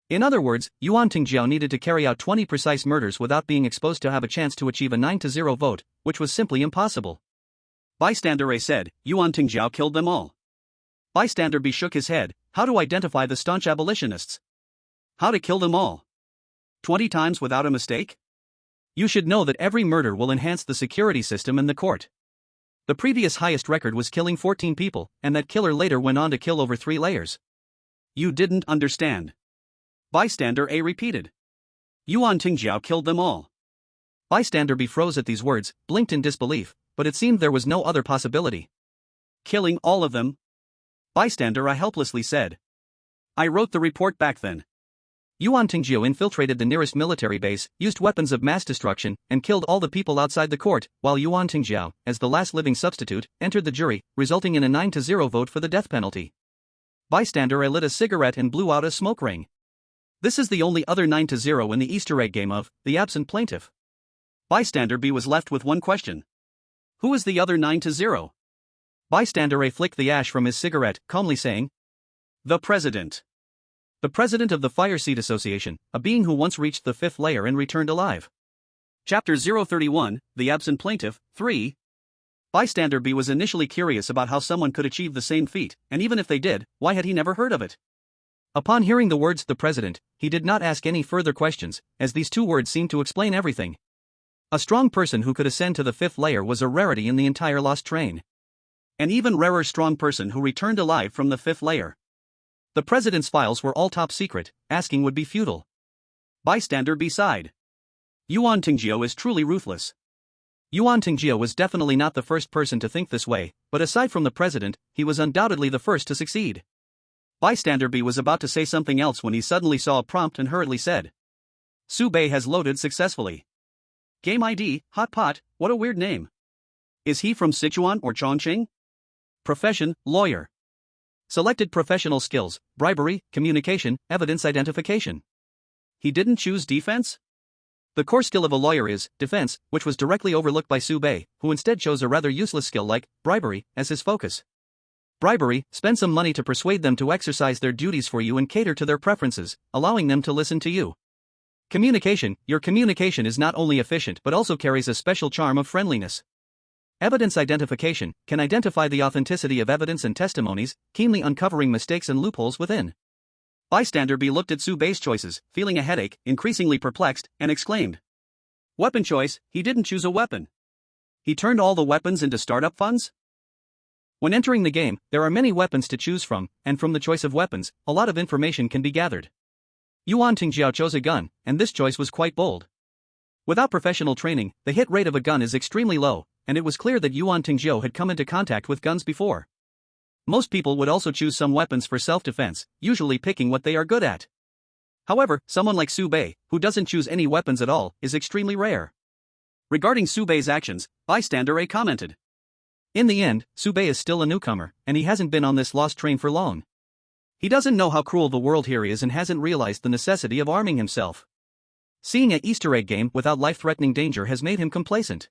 Speaker 1: In other words, Yuan Tangjiao needed to carry out 20 precise murders without being exposed to have a chance to achieve a 9-0 vote, which was simply impossible. Bystander A said, "Yuan Tangjiao killed them all." Bystander B shook his head. "How to identify the staunch abolitionists? How to kill them all? 20 times without a mistake? You should know that every murder will enhance the security system in the court. The previous highest record was killing 14 people, and that killer later went on to kill over 3 layers. You didn't understand." Bystander A repeated. "Yuan Tangjiao killed them all." Bystander B froze at these words, blinked in disbelief, but it seemed there was no other possibility. "Killing all of them?" Bystander A helplessly said. "I wrote the report back then." Yuan Tangjiao infiltrated the nearest military base, used weapons of mass destruction, and killed all the people outside the court, while Yuan Tangjiao, as the last living substitute, entered the jury, resulting in a 9-0 vote for the death penalty. Bystander A lit a cigarette and blew out a smoke ring. This is the only other 9-0 in the Easter egg game of the absent plaintiff. Bystander B was left with one question. Who is the other 9-0? Bystander A flicked the ash from his cigarette, calmly saying, "The President. The President of the Foresee Association, a being who once reached the 5th layer and returned alive." Chapter 031, The Absent Plaintiff, 3. Bystander B was initially curious about how someone could achieve the same feat, and even if they did, why had he never heard of it? Upon hearing the words "the President," he did not ask any further questions, as these 2 words seemed to explain everything. A strong person who could ascend to the 5th layer was a rarity in the entire Lost Train. An even rarer strong person who returned alive from the 5th layer. The President's files were all top secret, asking would be futile. Bystander B sighed. Yuan Tangjiao is truly ruthless. Yuan Tangjiao was definitely not the first person to think this way, but aside from the President, he was undoubtedly the first to succeed. Bystander B was about to say something else when he suddenly saw a prompt and hurriedly said, "Su Baiye has loaded successfully. Game ID, Hot Pot, what a weird name. Is he from Sichuan or Chongqing? Profession, lawyer. Selected professional skills, bribery, communication, evidence identification. He didn't choose defense? The core skill of a lawyer is defense, which was directly overlooked by Su Baiye, who instead chose a rather useless skill like bribery as his focus. Bribery, spend some money to persuade them to exercise their duties for you and cater to their preferences, allowing them to listen to you. Communication, your communication is not only efficient but also carries a special charm of friendliness. Evidence identification can identify the authenticity of evidence and testimonies, keenly uncovering mistakes and loopholes within. Bystander B looked at Su Baiye's choices, feeling a headache, increasingly perplexed, and exclaimed. Weapon choice, he didn't choose a weapon. He turned all the weapons into startup funds? When entering the game, there are many weapons to choose from, and from the choice of weapons, a lot of information can be gathered. Yuan Tangjiao chose a gun, and this choice was quite bold. Without professional training, the hit rate of a gun is extremely low, and it was clear that Yuan Tangjiao had come into contact with guns before. Most people would also choose some weapons for self-defense, usually picking what they are good at. However, someone like Su Baiye, who doesn't choose any weapons at all, is extremely rare. Regarding Su Baiye's actions, Bystander A commented. In the end, Su Baiye is still a newcomer, and he hasn't been on this lost train for long. He doesn't know how cruel the world here is and hasn't realized the necessity of arming himself. Seeing an Easter egg game without life-threatening danger has made him complacent.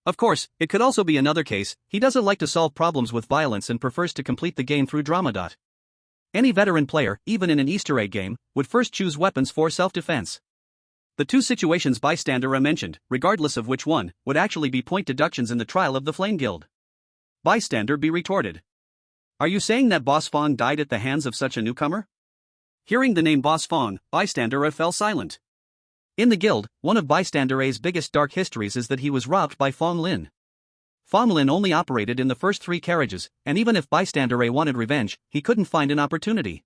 Speaker 1: Of course, it could also be another case, he doesn't like to solve problems with violence and prefers to complete the game through drama. Any veteran player, even in an Easter egg game, would first choose weapons for self-defense. The two situations bystander mentioned, regardless of which one, would actually be point deductions in the trial of the Flame Guild. Bystander B retorted. Are you saying that Boss Fong died at the hands of such a newcomer? Hearing the name Boss Fong, bystander A fell silent. In the guild, one of bystander A's biggest dark histories is that he was robbed by Fong Lin. Fong Lin only operated in the first 3 carriages, and even if bystander A wanted revenge, he couldn't find an opportunity.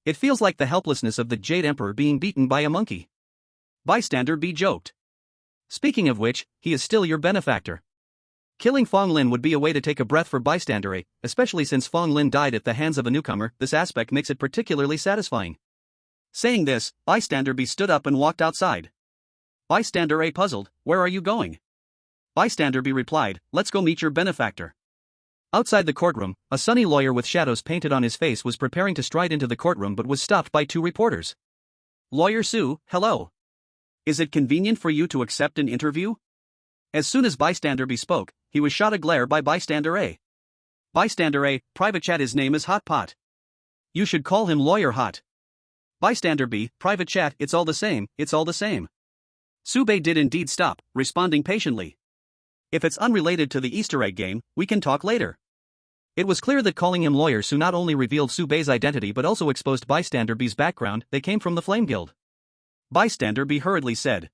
Speaker 1: It feels like the helplessness of the Jade Emperor being beaten by a monkey. Bystander B joked. Speaking of which, he is still your benefactor. Killing Fong Lin would be a way to take a breath for bystander A, especially since Fong Lin died at the hands of a newcomer. This aspect makes it particularly satisfying. Saying this, bystander B stood up and walked outside. Bystander A puzzled, where are you going? Bystander B replied, let's go meet your benefactor. Outside the courtroom, a sunny lawyer with shadows painted on his face was preparing to stride into the courtroom but was stopped by 2 reporters. Lawyer Sue, hello. Is it convenient for you to accept an interview? As soon as bystander B spoke, he was shot a glare by bystander A. Bystander A, private chat, his name is Hot Pot. You should call him Lawyer Hot. Bystander B, private chat, it's all the same, it's all the same. Sube did indeed stop, responding patiently. If it's unrelated to the Easter egg game, we can talk later. It was clear that calling him Lawyer Sue not only revealed Sube's identity but also exposed bystander B's background. They came from the Flame Guild. Bystander B hurriedly said.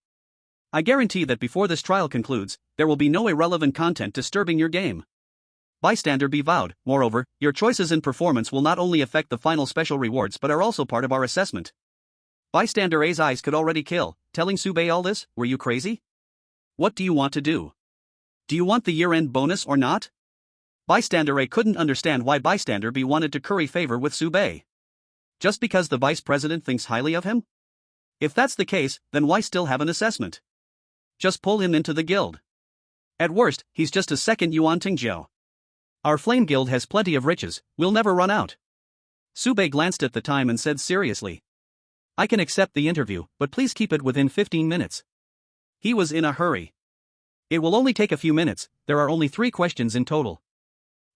Speaker 1: I guarantee that before this trial concludes, there will be no irrelevant content disturbing your game. Bystander B vowed, moreover, your choices and performance will not only affect the final special rewards but are also part of our assessment. Bystander A's eyes could already kill, telling Sube all this, were you crazy? What do you want to do? Do you want the year-end bonus or not? Bystander A couldn't understand why bystander B wanted to curry favor with Sube. Just because the vice president thinks highly of him? If that's the case, then why still have an assessment? Just pull him into the guild. At worst, he's just a second Yuan Tingjiao. Our Flame Guild has plenty of riches, we'll never run out. Sube glanced at the time and said seriously. I can accept the interview, but please keep it within 15 minutes. He was in a hurry. It will only take a few minutes, there are only 3 questions in total.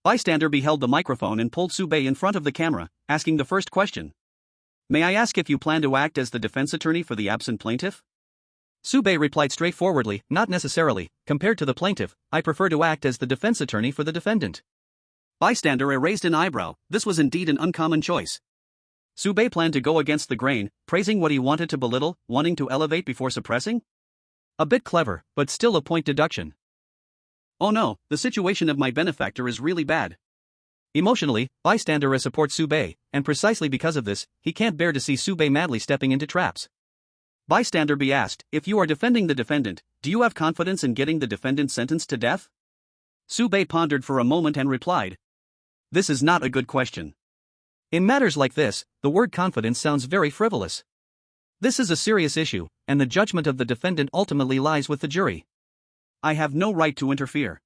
Speaker 1: Bystander B held the microphone and pulled Sube in front of the camera, asking the first question. May I ask if you plan to act as the defense attorney for the absent plaintiff? Sube replied straightforwardly, not necessarily, compared to the plaintiff, I prefer to act as the defense attorney for the defendant. Bystander raised an eyebrow, this was indeed an uncommon choice. Sube planned to go against the grain, praising what he wanted to belittle, wanting to elevate before suppressing? A bit clever, but still a point deduction. Oh no, the situation of my benefactor is really bad. Emotionally, bystander supports Sube, and precisely because of this, he can't bear to see Sube madly stepping into traps. Bystander B asked, if you are defending the defendant, do you have confidence in getting the defendant sentenced to death? Sube pondered for a moment and replied. This is not a good question. In matters like this, the word confidence sounds very frivolous. This is a serious issue, and the judgment of the defendant ultimately lies with the jury. I have no right to interfere.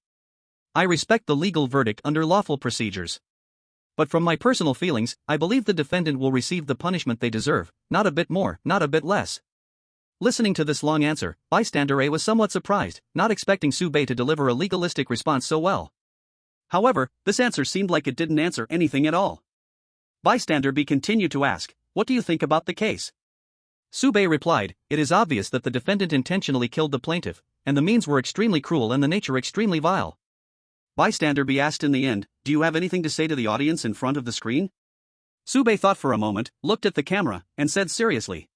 Speaker 1: I respect the legal verdict under lawful procedures. But from my personal feelings, I believe the defendant will receive the punishment they deserve, not a bit more, not a bit less. Listening to this long answer, bystander A was somewhat surprised, not expecting Sube to deliver a legalistic response so well. However, this answer seemed like it didn't answer anything at all. Bystander B continued to ask, what do you think about the case? Sube replied, it is obvious that the defendant intentionally killed the plaintiff, and the means were extremely cruel and the nature extremely vile. Bystander B asked in the end, do you have anything to say to the audience in front of the screen? Sube thought for a moment, looked at the camera, and said seriously.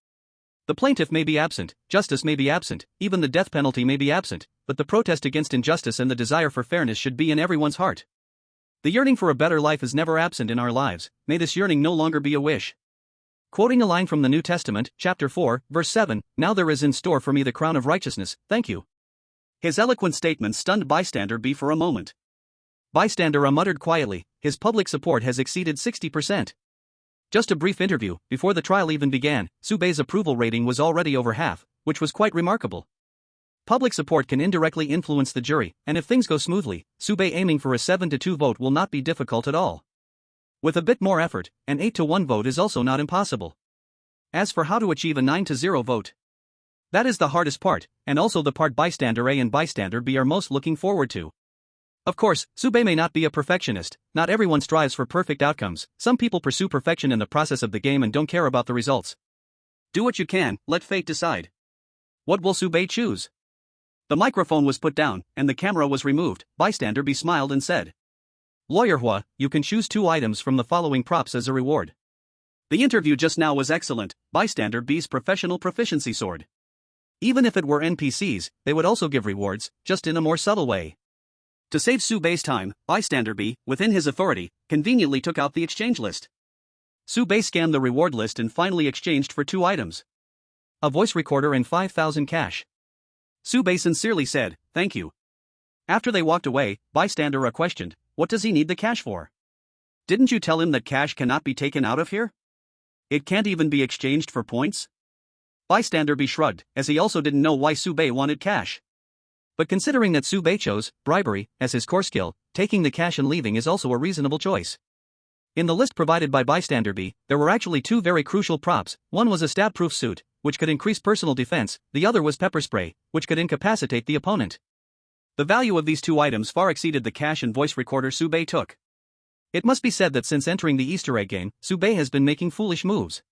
Speaker 1: The plaintiff may be absent, justice may be absent, even the death penalty may be absent, but the protest against injustice and the desire for fairness should be in everyone's heart. The yearning for a better life is never absent in our lives, may this yearning no longer be a wish. Quoting a line from the New Testament, chapter 4, verse 7, now there is in store for me the crown of righteousness, thank you. His eloquent statement stunned bystander B for a moment. Bystander A muttered quietly, his public support has exceeded 60%. Just a brief interview, before the trial even began, Sube's approval rating was already over half, which was quite remarkable. Public support can indirectly influence the jury, and if things go smoothly, Sube aiming for a 7-2 vote will not be difficult at all. With a bit more effort, an 8-1 vote is also not impossible. As for how to achieve a 9-0 vote, That is the hardest part, and also the part bystander A and bystander B are most looking forward to. Of course, Sube may not be a perfectionist. Not everyone strives for perfect outcomes. Some people pursue perfection in the process of the game and don't care about the results. Do what you can, let fate decide. What will Sube choose? The microphone was put down, and the camera was removed. Bystander B smiled and said, Lawyer Hua, you can choose 2 items from the following props as a reward. The interview just now was excellent. Bystander B's professional proficiency soared. Even if it were NPCs, they would also give rewards, just in a more subtle way. To save Sube's time, Bystander B, within his authority, conveniently took out the exchange list. Sube scanned the reward list and finally exchanged for 2 items. A voice recorder and 5,000 cash. Sube sincerely said, thank you. After they walked away, Bystander A questioned, what does he need the cash for? Didn't you tell him that cash cannot be taken out of here? It can't even be exchanged for points? Bystander B shrugged, as he also didn't know why Sube wanted cash. But considering that Sube chose bribery as his core skill, taking the cash and leaving is also a reasonable choice. In the list provided by Bystander B, there were actually 2 very crucial props. One was a stab-proof suit, which could increase personal defense, the other was pepper spray, which could incapacitate the opponent. The value of these 2 items far exceeded the cash and voice recorder Sube took. It must be said that since entering the Easter egg game, Sube has been making foolish moves.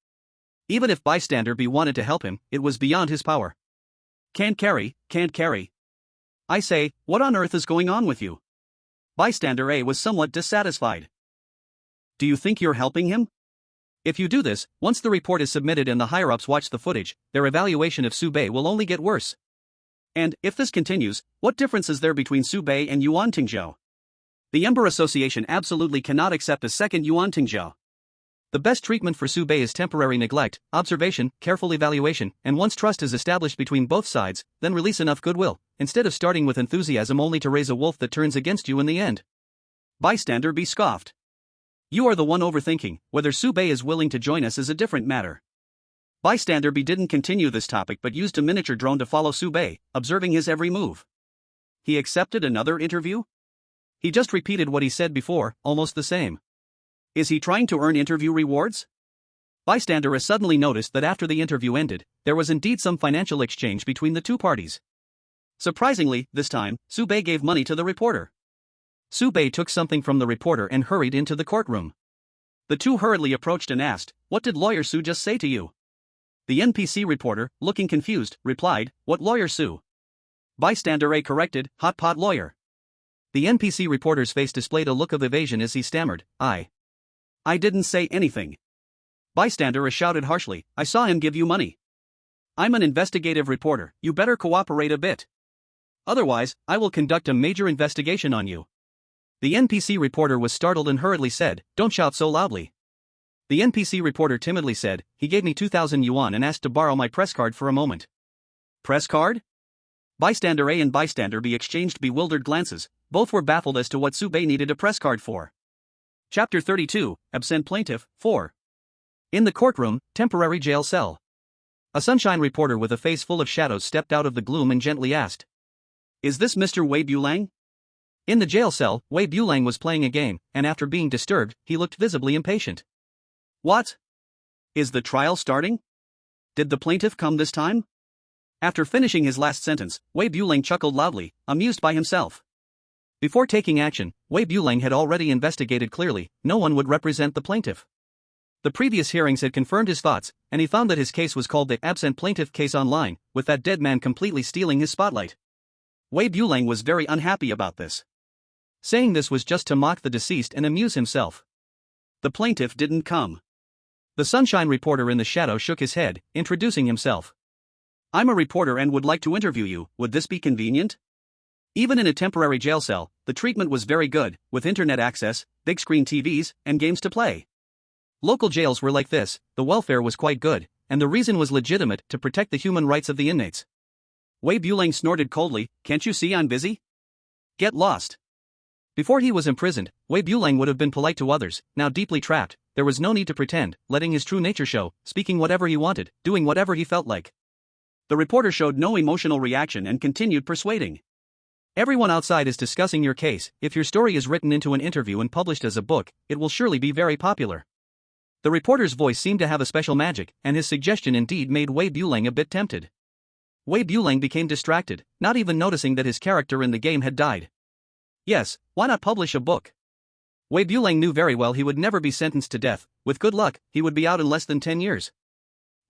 Speaker 1: Even if Bystander B wanted to help him, it was beyond his power. Can't carry. I say, what on earth is going on with you? Bystander A was somewhat dissatisfied. Do you think you're helping him? If you do this, once the report is submitted and the higher-ups watch the footage, their evaluation of Sube will only get worse. And, if this continues, what difference is there between Sube and Yuan Tingzhou? The Ember Association absolutely cannot accept a second Yuan Tingzhou. The best treatment for Sube is temporary neglect, observation, careful evaluation, and once trust is established between both sides, then release enough goodwill, instead of starting with enthusiasm only to raise a wolf that turns against you in the end. Bystander B scoffed. You are the one overthinking. Whether Sube is willing to join us is a different matter. Bystander B didn't continue this topic but used a miniature drone to follow Sube, observing his every move. He accepted another interview? He just repeated what he said before, almost the same. Is he trying to earn interview rewards? Bystander A suddenly noticed that after the interview ended, there was indeed some financial exchange between the 2 parties. Surprisingly, this time, Sube gave money to the reporter. Sube took something from the reporter and hurried into the courtroom. The 2 hurriedly approached and asked, what did Lawyer Su just say to you? The NPC reporter, looking confused, replied, what Lawyer Su? Bystander A corrected, hot pot lawyer. The NPC reporter's face displayed a look of evasion as he stammered, I didn't say anything. Bystander A shouted harshly, I saw him give you money. I'm an investigative reporter, you better cooperate a bit. Otherwise, I will conduct a major investigation on you. The NPC reporter was startled and hurriedly said, don't shout so loudly. The NPC reporter timidly said, he gave me 2,000 yuan and asked to borrow my press card for a moment. Press card? Bystander A and Bystander B exchanged bewildered glances, both were baffled as to what Sube needed a press card for. Chapter 32, Absent Plaintiff, 4. In the courtroom, temporary jail cell. A sunshine reporter with a face full of shadows stepped out of the gloom and gently asked, is this Mr. Wei Bulang? In the jail cell, Wei Bulang was playing a game, and after being disturbed, he looked visibly impatient. What? Is the trial starting? Did the plaintiff come this time? After finishing his last sentence, Wei Bulang chuckled loudly, amused by himself. Before taking action, Wei Bulang had already investigated clearly, no one would represent the plaintiff. The previous hearings had confirmed his thoughts, and he found that his case was called the absent plaintiff case online, with that dead man completely stealing his spotlight. Wei Bulang was very unhappy about this. Saying this was just to mock the deceased and amuse himself. The plaintiff didn't come. The sunshine reporter in the shadow shook his head, introducing himself. I'm a reporter and would like to interview you, would this be convenient? Even in a temporary jail cell, the treatment was very good, with internet access, big screen TVs, and games to play. Local jails were like this, the welfare was quite good, and the reason was legitimate, to protect the human rights of the inmates. Wei Bulang snorted coldly, can't you see I'm busy? Get lost. Before he was imprisoned, Wei Bulang would have been polite to others, now deeply trapped, there was no need to pretend, letting his true nature show, speaking whatever he wanted, doing whatever he felt like. The reporter showed no emotional reaction and continued persuading. Everyone outside is discussing your case. If your story is written into an interview and published as a book, it will surely be very popular. The reporter's voice seemed to have a special magic, and his suggestion indeed made Wei Bulang a bit tempted. Wei Bulang became distracted, not even noticing that his character in the game had died. Yes, why not publish a book? Wei Bulang knew very well he would never be sentenced to death. With good luck, he would be out in less than 10 years.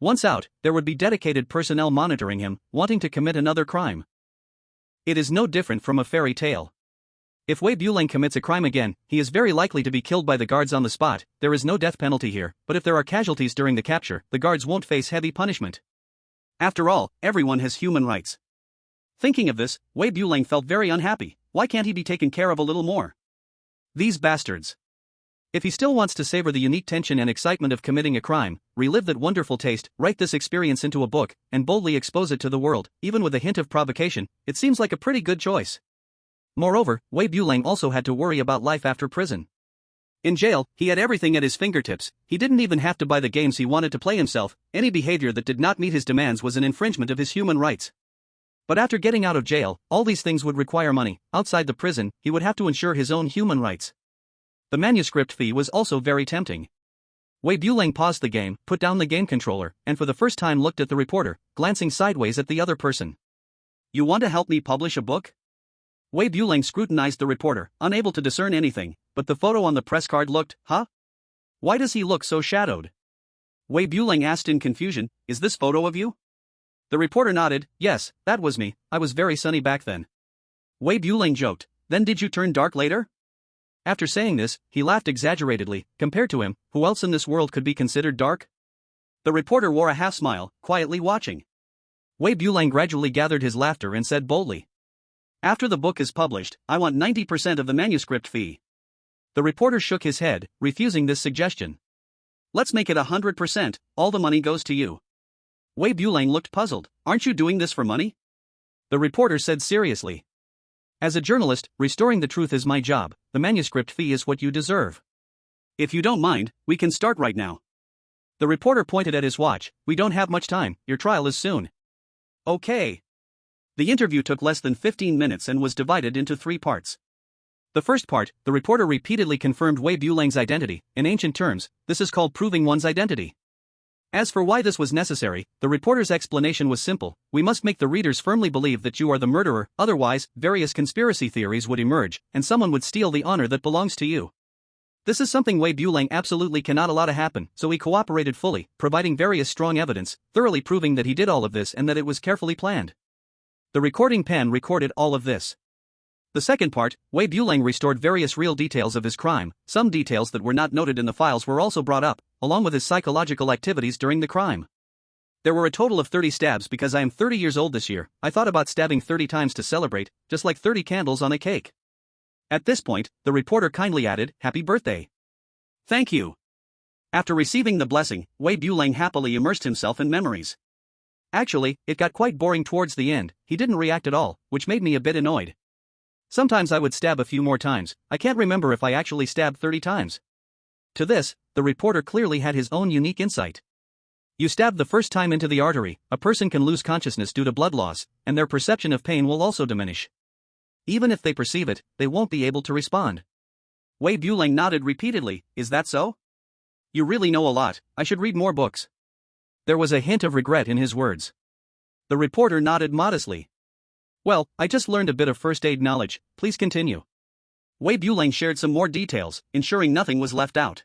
Speaker 1: Once out, there would be dedicated personnel monitoring him, wanting to commit another crime. It is no different from a fairy tale. If Wei Bulang commits a crime again, he is very likely to be killed by the guards on the spot. There is no death penalty here, but if there are casualties during the capture, the guards won't face heavy punishment. After all, everyone has human rights. Thinking of this, Wei Bulang felt very unhappy. Why can't he be taken care of a little more? These bastards. If he still wants to savor the unique tension and excitement of committing a crime, relive that wonderful taste, write this experience into a book, and boldly expose it to the world, even with a hint of provocation, it seems like a pretty good choice. Moreover, Wei Bulang also had to worry about life after prison. In jail, he had everything at his fingertips. He didn't even have to buy the games he wanted to play himself. Any behavior that did not meet his demands was an infringement of his human rights. But after getting out of jail, all these things would require money. Outside the prison, he would have to ensure his own human rights. The manuscript fee was also very tempting. Wei Bulang paused the game, put down the game controller, and for the first time looked at the reporter, glancing sideways at the other person. "You want to help me publish a book?" Wei Bulang scrutinized the reporter, unable to discern anything, but the photo on the press card looked, huh? Why does he look so shadowed? Wei Bulang asked in confusion, "Is this photo of you?" The reporter nodded, "Yes, that was me, I was very sunny back then." Wei Bulang joked, "Then did you turn dark later?" After saying this, he laughed exaggeratedly. Compared to him, who else in this world could be considered dark? The reporter wore a half smile, quietly watching. Wei Bulang gradually gathered his laughter and said boldly, "After the book is published, I want 90% of the manuscript fee." The reporter shook his head, refusing this suggestion. "Let's make it 100%, all the money goes to you." Wei Bulang looked puzzled. "Aren't you doing this for money?" The reporter said seriously, "As a journalist, restoring the truth is my job. The manuscript fee is what you deserve. If you don't mind, we can start right now." The reporter pointed at his watch. "We don't have much time, your trial is soon." "Okay." The interview took less than 15 minutes and was divided into 3 parts. The first part, the reporter repeatedly confirmed Wei Bulang's identity. In ancient terms, this is called proving one's identity. As for why this was necessary, the reporter's explanation was simple: we must make the readers firmly believe that you are the murderer, otherwise, various conspiracy theories would emerge, and someone would steal the honor that belongs to you. This is something Wei Bulang absolutely cannot allow to happen, so he cooperated fully, providing various strong evidence, thoroughly proving that he did all of this and that it was carefully planned. The recording pen recorded all of this. The second part, Wei Bulang restored various real details of his crime. Some details that were not noted in the files were also brought up, along with his psychological activities during the crime. There were a total of 30 stabs. Because I am 30 years old this year, I thought about stabbing 30 times to celebrate, just like 30 candles on a cake. At this point, the reporter kindly added, "Happy birthday." "Thank you." After receiving the blessing, Wei Bulang happily immersed himself in memories. Actually, it got quite boring towards the end. He didn't react at all, which made me a bit annoyed. Sometimes I would stab a few more times. I can't remember if I actually stabbed 30 times. To this, the reporter clearly had his own unique insight. You stab the first time into the artery, a person can lose consciousness due to blood loss, and their perception of pain will also diminish. Even if they perceive it, they won't be able to respond. Wei Bulang nodded repeatedly. "Is that so? You really know a lot, I should read more books." There was a hint of regret in his words. The reporter nodded modestly. "Well, I just learned a bit of first aid knowledge, please continue." Wei Bulang shared some more details, ensuring nothing was left out.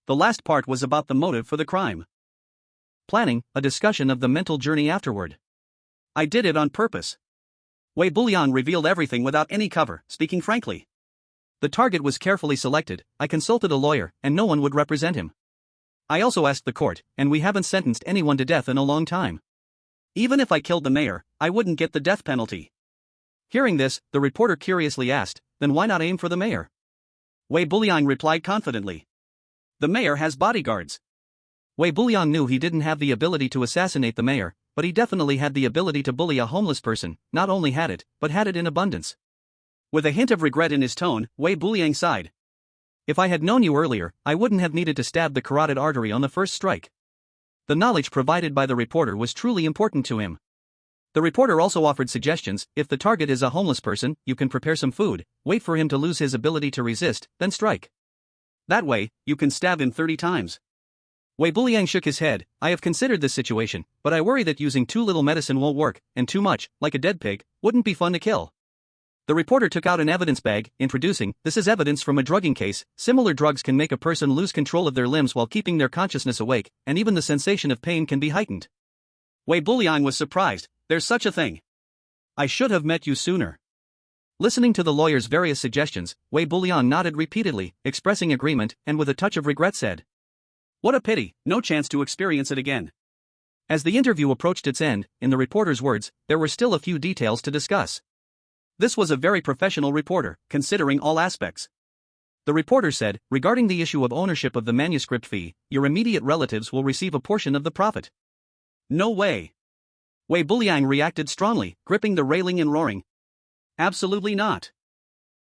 Speaker 1: The last part was about the motive for the crime. Planning, a discussion of the mental journey afterward. "I did it on purpose." Wei Bulang revealed everything without any cover, speaking frankly. The target was carefully selected, I consulted a lawyer, and no one would represent him. I also asked the court, and we haven't sentenced anyone to death in a long time. Even if I killed the mayor, I wouldn't get the death penalty. Hearing this, the reporter curiously asked, "Then why not aim for the mayor?" Wei Bulang replied confidently, "The mayor has bodyguards." Wei Bulang knew he didn't have the ability to assassinate the mayor, but he definitely had the ability to bully a homeless person. Not only had it, but had it in abundance. With a hint of regret in his tone, Wei Bulang sighed. "If I had known you earlier, I wouldn't have needed to stab the carotid artery on the first strike." The knowledge provided by the reporter was truly important to him. The reporter also offered suggestions: if the target is a homeless person, you can prepare some food, wait for him to lose his ability to resist, then strike. That way, you can stab him 30 times. Wei Buliang shook his head. I have considered this situation, but I worry that using too little medicine won't work, and too much, like a dead pig, wouldn't be fun to kill. The reporter took out an evidence bag, introducing, this is evidence from a drugging case. Similar drugs can make a person lose control of their limbs while keeping their consciousness awake, and even the sensation of pain can be heightened. Wei Buliang was surprised. There's such a thing. I should have met you sooner. Listening to the lawyer's various suggestions, Wei Buliang nodded repeatedly, expressing agreement, and with a touch of regret said, what a pity, no chance to experience it again. As the interview approached its end, in the reporter's words, there were still a few details to discuss. This was a very professional reporter, considering all aspects. The reporter said, regarding the issue of ownership of the manuscript fee, your immediate relatives will receive a portion of the profit. No way. Wei Buliang reacted strongly, gripping the railing and roaring. Absolutely not.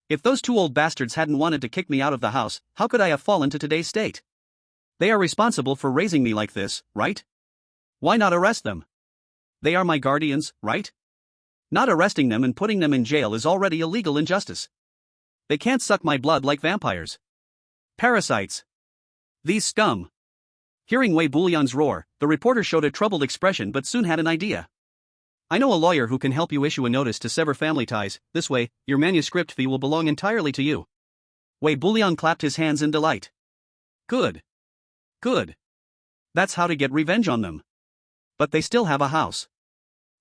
Speaker 1: If those two old bastards hadn't wanted to kick me out of the house, how could I have fallen to today's state? They are responsible for raising me like this, right? Why not arrest them? They are my guardians, right? Not arresting them and putting them in jail is already a legal injustice. They can't suck my blood like vampires. Parasites. These scum. Hearing Wei Buliang's roar, the reporter showed a troubled expression but soon had an idea. I know a lawyer who can help you issue a notice to sever family ties. This way, your manuscript fee will belong entirely to you. Wei Buliang clapped his hands in delight. Good. Good. That's how to get revenge on them. But they still have a house.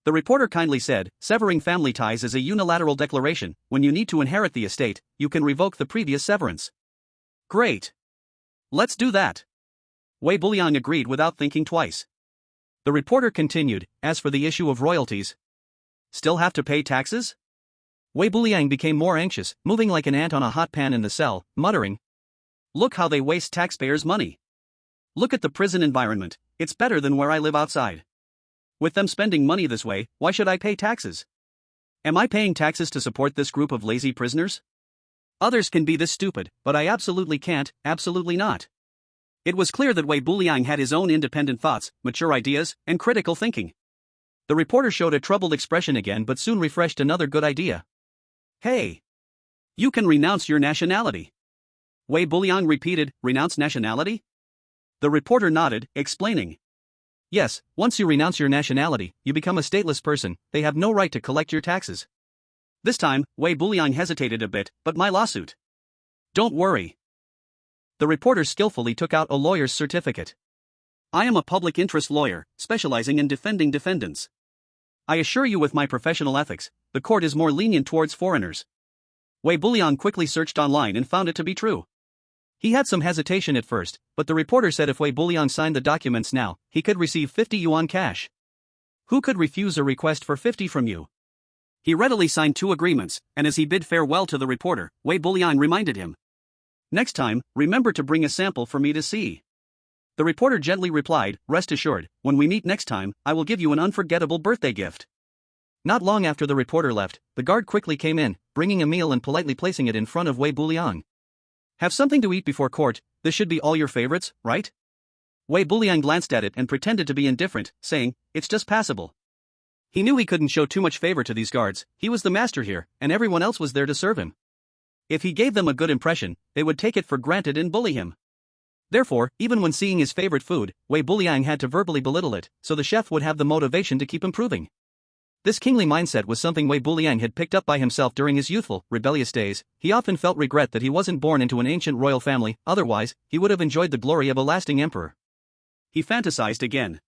Speaker 1: The reporter kindly said, severing family ties is a unilateral declaration. When you need to inherit the estate, you can revoke the previous severance. Great. Let's do that. Wei Buliang agreed without thinking twice. The reporter continued, as for the issue of royalties. Still have to pay taxes? Wei Buliang became more anxious, moving like an ant on a hot pan in the cell, muttering. Look how they waste taxpayers' money. Look at the prison environment, it's better than where I live outside. With them spending money this way, why should I pay taxes? Am I paying taxes to support this group of lazy prisoners? Others can be this stupid, but I absolutely can't, absolutely not. It was clear that Wei Buliang had his own independent thoughts, mature ideas, and critical thinking. The reporter showed a troubled expression again but soon refreshed another good idea. Hey! You can renounce your nationality. Wei Buliang repeated, renounce nationality? The reporter nodded, explaining. Yes, once you renounce your nationality, you become a stateless person. They have no right to collect your taxes. This time, Wei Buliang hesitated a bit, but my lawsuit. Don't worry. The reporter skillfully took out a lawyer's certificate. I am a public interest lawyer, specializing in defending defendants. I assure you with my professional ethics, the court is more lenient towards foreigners. Wei Buliang quickly searched online and found it to be true. He had some hesitation at first, but the reporter said if Wei Buliang signed the documents now, he could receive 50 yuan cash. Who could refuse a request for 50 from you? He readily signed 2 agreements, and as he bid farewell to the reporter, Wei Buliang reminded him. Next time, remember to bring a sample for me to see. The reporter gently replied, rest assured, when we meet next time, I will give you an unforgettable birthday gift. Not long after the reporter left, the guard quickly came in, bringing a meal and politely placing it in front of Wei Buliang. Have something to eat before court, this should be all your favorites, right? Wei Buliang glanced at it and pretended to be indifferent, saying, it's just passable. He knew he couldn't show too much favor to these guards, he was the master here, and everyone else was there to serve him. If he gave them a good impression, they would take it for granted and bully him. Therefore, even when seeing his favorite food, Wei Buliang had to verbally belittle it, so the chef would have the motivation to keep improving. This kingly mindset was something Wei Buliang had picked up by himself during his youthful, rebellious days. He often felt regret that he wasn't born into an ancient royal family, otherwise, he would have enjoyed the glory of a lasting emperor. He fantasized again.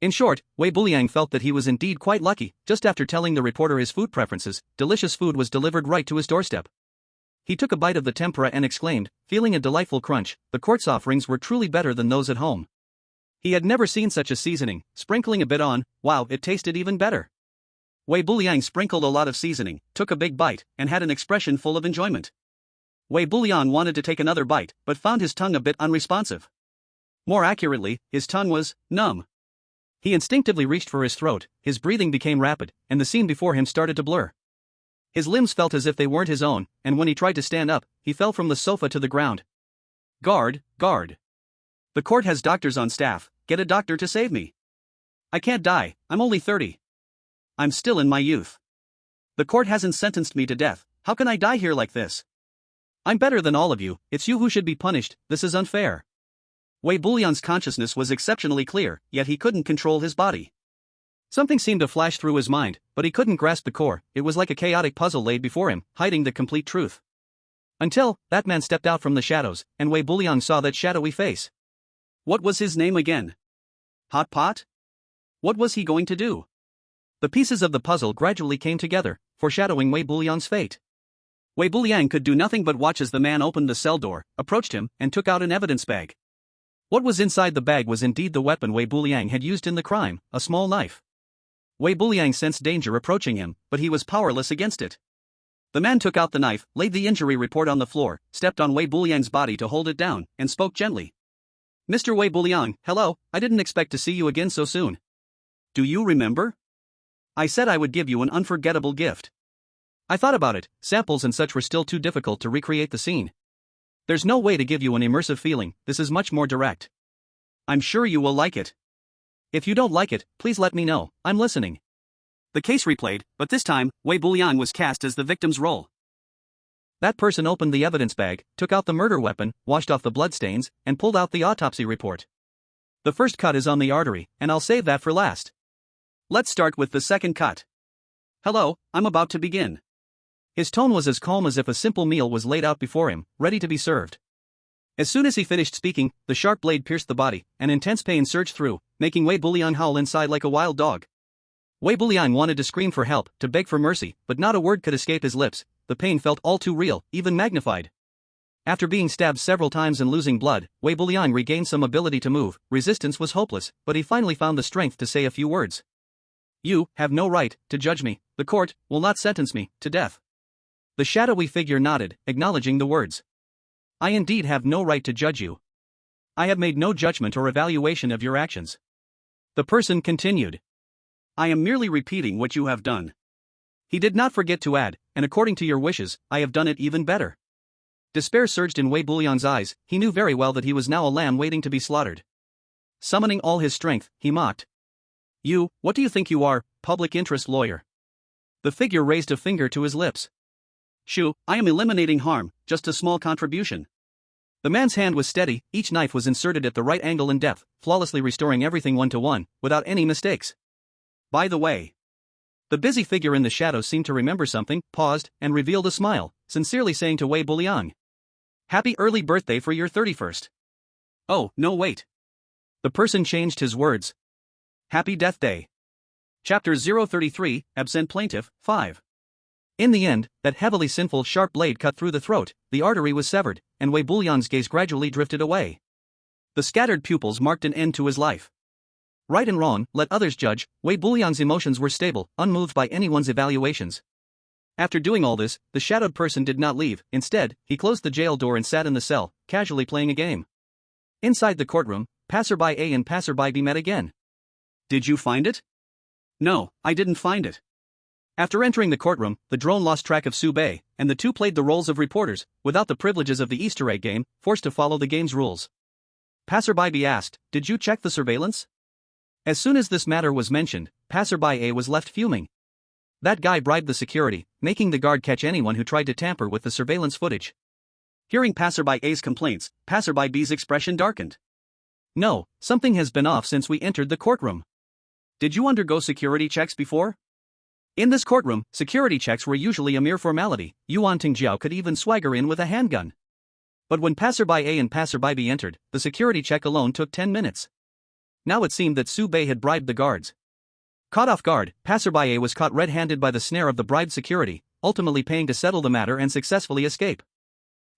Speaker 1: In short, Wei Buliang felt that he was indeed quite lucky. Just after telling the reporter his food preferences, delicious food was delivered right to his doorstep. He took a bite of the tempura and exclaimed, feeling a delightful crunch, the court's offerings were truly better than those at home. He had never seen such a seasoning, sprinkling a bit on, wow, it tasted even better. Wei Buliang sprinkled a lot of seasoning, took a big bite, and had an expression full of enjoyment. Wei Buliang wanted to take another bite, but found his tongue a bit unresponsive. More accurately, his tongue was numb. He instinctively reached for his throat, his breathing became rapid, and the scene before him started to blur. His limbs felt as if they weren't his own, and when he tried to stand up, he fell from the sofa to the ground. Guard, guard. The court has doctors on staff, get a doctor to save me. I can't die, I'm only 30. I'm still in my youth. The court hasn't sentenced me to death, how can I die here like this? I'm better than all of you, it's you who should be punished, this is unfair. Wei Buliang's consciousness was exceptionally clear, yet he couldn't control his body. Something seemed to flash through his mind, but he couldn't grasp the core. It was like a chaotic puzzle laid before him, hiding the complete truth. Until that man stepped out from the shadows, and Wei Buliang saw that shadowy face. What was his name again? Hot Pot? What was he going to do? The pieces of the puzzle gradually came together, foreshadowing Wei Buliang's fate. Wei Buliang could do nothing but watch as the man opened the cell door, approached him, and took out an evidence bag. What was inside the bag was indeed the weapon Wei Buliang had used in the crime, a small knife. Wei Buliang sensed danger approaching him, but he was powerless against it. The man took out the knife, laid the injury report on the floor, stepped on Wei Buliang's body to hold it down, and spoke gently. Mr. Wei Buliang, hello, I didn't expect to see you again so soon. Do you remember? I said I would give you an unforgettable gift. I thought about it, samples and such were still too difficult to recreate the scene. There's no way to give you an immersive feeling, this is much more direct. I'm sure you will like it. If you don't like it, please let me know, I'm listening. The case replayed, but this time, Wei Buliang was cast as the victim's role. That person opened the evidence bag, took out the murder weapon, washed off the bloodstains, and pulled out the autopsy report. The first cut is on the artery, and I'll save that for last. Let's start with the second cut. Hello, I'm about to begin. His tone was as calm as if a simple meal was laid out before him, ready to be served. As soon as he finished speaking, the sharp blade pierced the body, and intense pain surged through, making Wei Buliang howl inside like a wild dog. Wei Buliang wanted to scream for help, to beg for mercy, but not a word could escape his lips. The pain felt all too real, even magnified. After being stabbed several times and losing blood, Wei Buliang regained some ability to move. Resistance was hopeless, but he finally found the strength to say a few words. You have no right to judge me. The court will not sentence me to death. The shadowy figure nodded, acknowledging the words. I indeed have no right to judge you. I have made no judgment or evaluation of your actions. The person continued. I am merely repeating what you have done. He did not forget to add, and according to your wishes, I have done it even better. Despair surged in Wei Buliang's eyes. He knew very well that he was now a lamb waiting to be slaughtered. Summoning all his strength, he mocked. You, what do you think you are, public interest lawyer? The figure raised a finger to his lips. Shoo, I am eliminating harm, just a small contribution. The man's hand was steady, each knife was inserted at the right angle and depth, flawlessly restoring everything 1-to-1, without any mistakes. By the way. The busy figure in the shadows seemed to remember something, paused, and revealed a smile, sincerely saying to Wei Buliang. Happy early birthday for your 31st. Oh, no wait. The person changed his words. Happy Death Day. Chapter 033, Absent Plaintiff, 5. In the end, that heavily sinful sharp blade cut through the throat, the artery was severed, and Wei Buliang's gaze gradually drifted away. The scattered pupils marked an end to his life. Right and wrong, let others judge. Wei Buliang's emotions were stable, unmoved by anyone's evaluations. After doing all this, the shadowed person did not leave. Instead, he closed the jail door and sat in the cell, casually playing a game. Inside the courtroom, passerby A and passerby B met again. Did you find it? No, I didn't find it. After entering the courtroom, the drone lost track of Su Baiye, and the two played the roles of reporters, without the privileges of the Easter egg game, forced to follow the game's rules. Passerby B asked, did you check the surveillance? As soon as this matter was mentioned, passerby A was left fuming. That guy bribed the security, making the guard catch anyone who tried to tamper with the surveillance footage. Hearing passerby A's complaints, passerby B's expression darkened. No, something has been off since we entered the courtroom. Did you undergo security checks before? In this courtroom, security checks were usually a mere formality. Yuan Tingjiao could even swagger in with a handgun. But when passerby A and passerby B entered, the security check alone took 10 minutes. Now it seemed that Su Baiye had bribed the guards. Caught off guard, passerby A was caught red-handed by the snare of the bribed security, ultimately paying to settle the matter and successfully escape.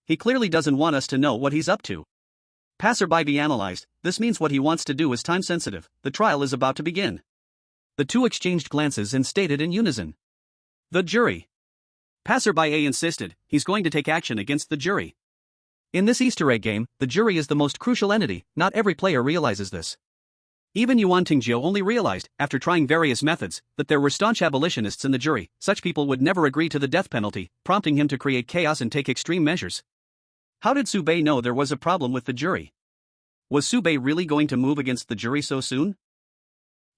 Speaker 1: He clearly doesn't want us to know what he's up to. Passerby B analyzed, this means what he wants to do is time-sensitive, the trial is about to begin. The two exchanged glances and stated in unison. The jury. Passerby A insisted, he's going to take action against the jury. In this Easter egg game, the jury is the most crucial entity. Not every player realizes this. Even Yuan Tingjiao only realized, after trying various methods, that there were staunch abolitionists in the jury. Such people would never agree to the death penalty, prompting him to create chaos and take extreme measures. How did Su Baiye know there was a problem with the jury? Was Su Baiye really going to move against the jury so soon?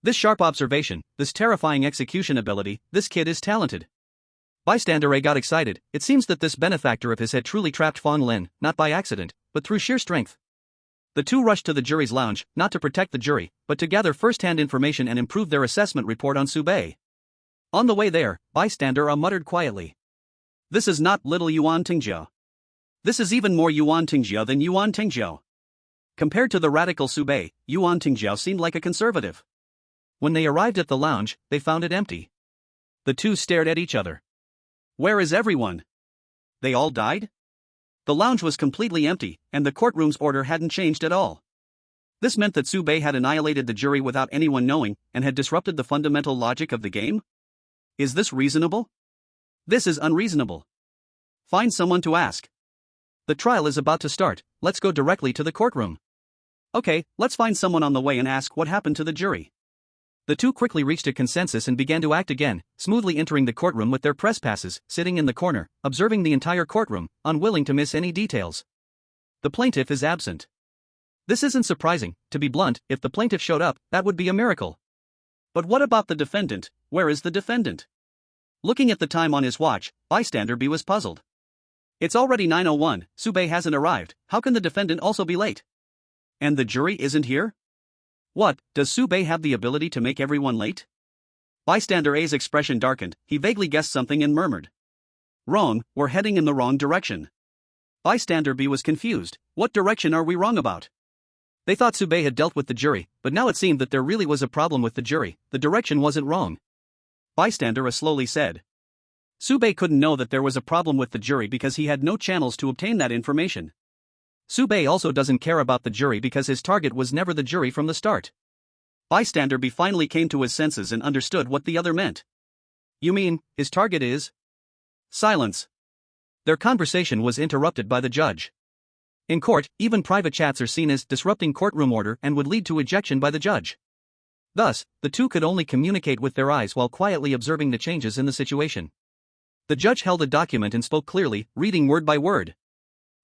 Speaker 1: This sharp observation, this terrifying execution ability, this kid is talented. Bystander A got excited. It seems that this benefactor of his had truly trapped Fong Lin, not by accident, but through sheer strength. The two rushed to the jury's lounge, not to protect the jury, but to gather first-hand information and improve their assessment report on Baiye. On the way there, bystander A muttered quietly. This is not little Yuan Tingjiao. This is even more Yuan Tingjiao than Yuan Tingjiao. Compared to the radical Baiye, Yuan Tingjiao seemed like a conservative. When they arrived at the lounge, they found it empty. The two stared at each other. Where is everyone? They all died? The lounge was completely empty, and the courtroom's order hadn't changed at all. This meant that Baiye had annihilated the jury without anyone knowing, and had disrupted the fundamental logic of the game? Is this reasonable? This is unreasonable. Find someone to ask. The trial is about to start, let's go directly to the courtroom. Okay, let's find someone on the way and ask what happened to the jury. The two quickly reached a consensus and began to act again, smoothly entering the courtroom with their press passes, sitting in the corner, observing the entire courtroom, unwilling to miss any details. The plaintiff is absent. This isn't surprising, to be blunt. If the plaintiff showed up, that would be a miracle. But what about the defendant? Where is the defendant? Looking at the time on his watch, bystander B was puzzled. It's already 9:01, Baiye hasn't arrived, how can the defendant also be late? And the jury isn't here? What, does Baiye have the ability to make everyone late? Bystander A's expression darkened, he vaguely guessed something and murmured. Wrong, we're heading in the wrong direction. Bystander B was confused, what direction are we wrong about? They thought Baiye had dealt with the jury, but now it seemed that there really was a problem with the jury, the direction wasn't wrong. Bystander A slowly said. Baiye couldn't know that there was a problem with the jury because he had no channels to obtain that information. Baiye also doesn't care about the jury because his target was never the jury from the start. Bystander B finally came to his senses and understood what the other meant. You mean, his target is? Silence. Their conversation was interrupted by the judge. In court, even private chats are seen as disrupting courtroom order and would lead to ejection by the judge. Thus, the two could only communicate with their eyes while quietly observing the changes in the situation. The judge held a document and spoke clearly, reading word by word.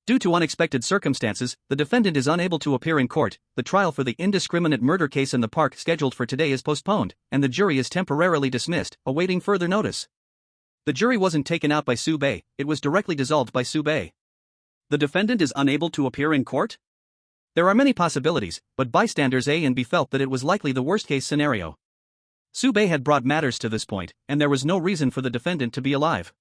Speaker 1: Due to unexpected circumstances, the defendant is unable to appear in court. The trial for the indiscriminate murder case in the park scheduled for today is postponed, and the jury is temporarily dismissed, awaiting further notice. The jury wasn't taken out by Baiye, it was directly dissolved by Baiye. The defendant is unable to appear in court? There are many possibilities, but bystanders A and B felt that it was likely the worst-case scenario. Baiye had brought matters to this point, and there was no reason for the defendant to be alive.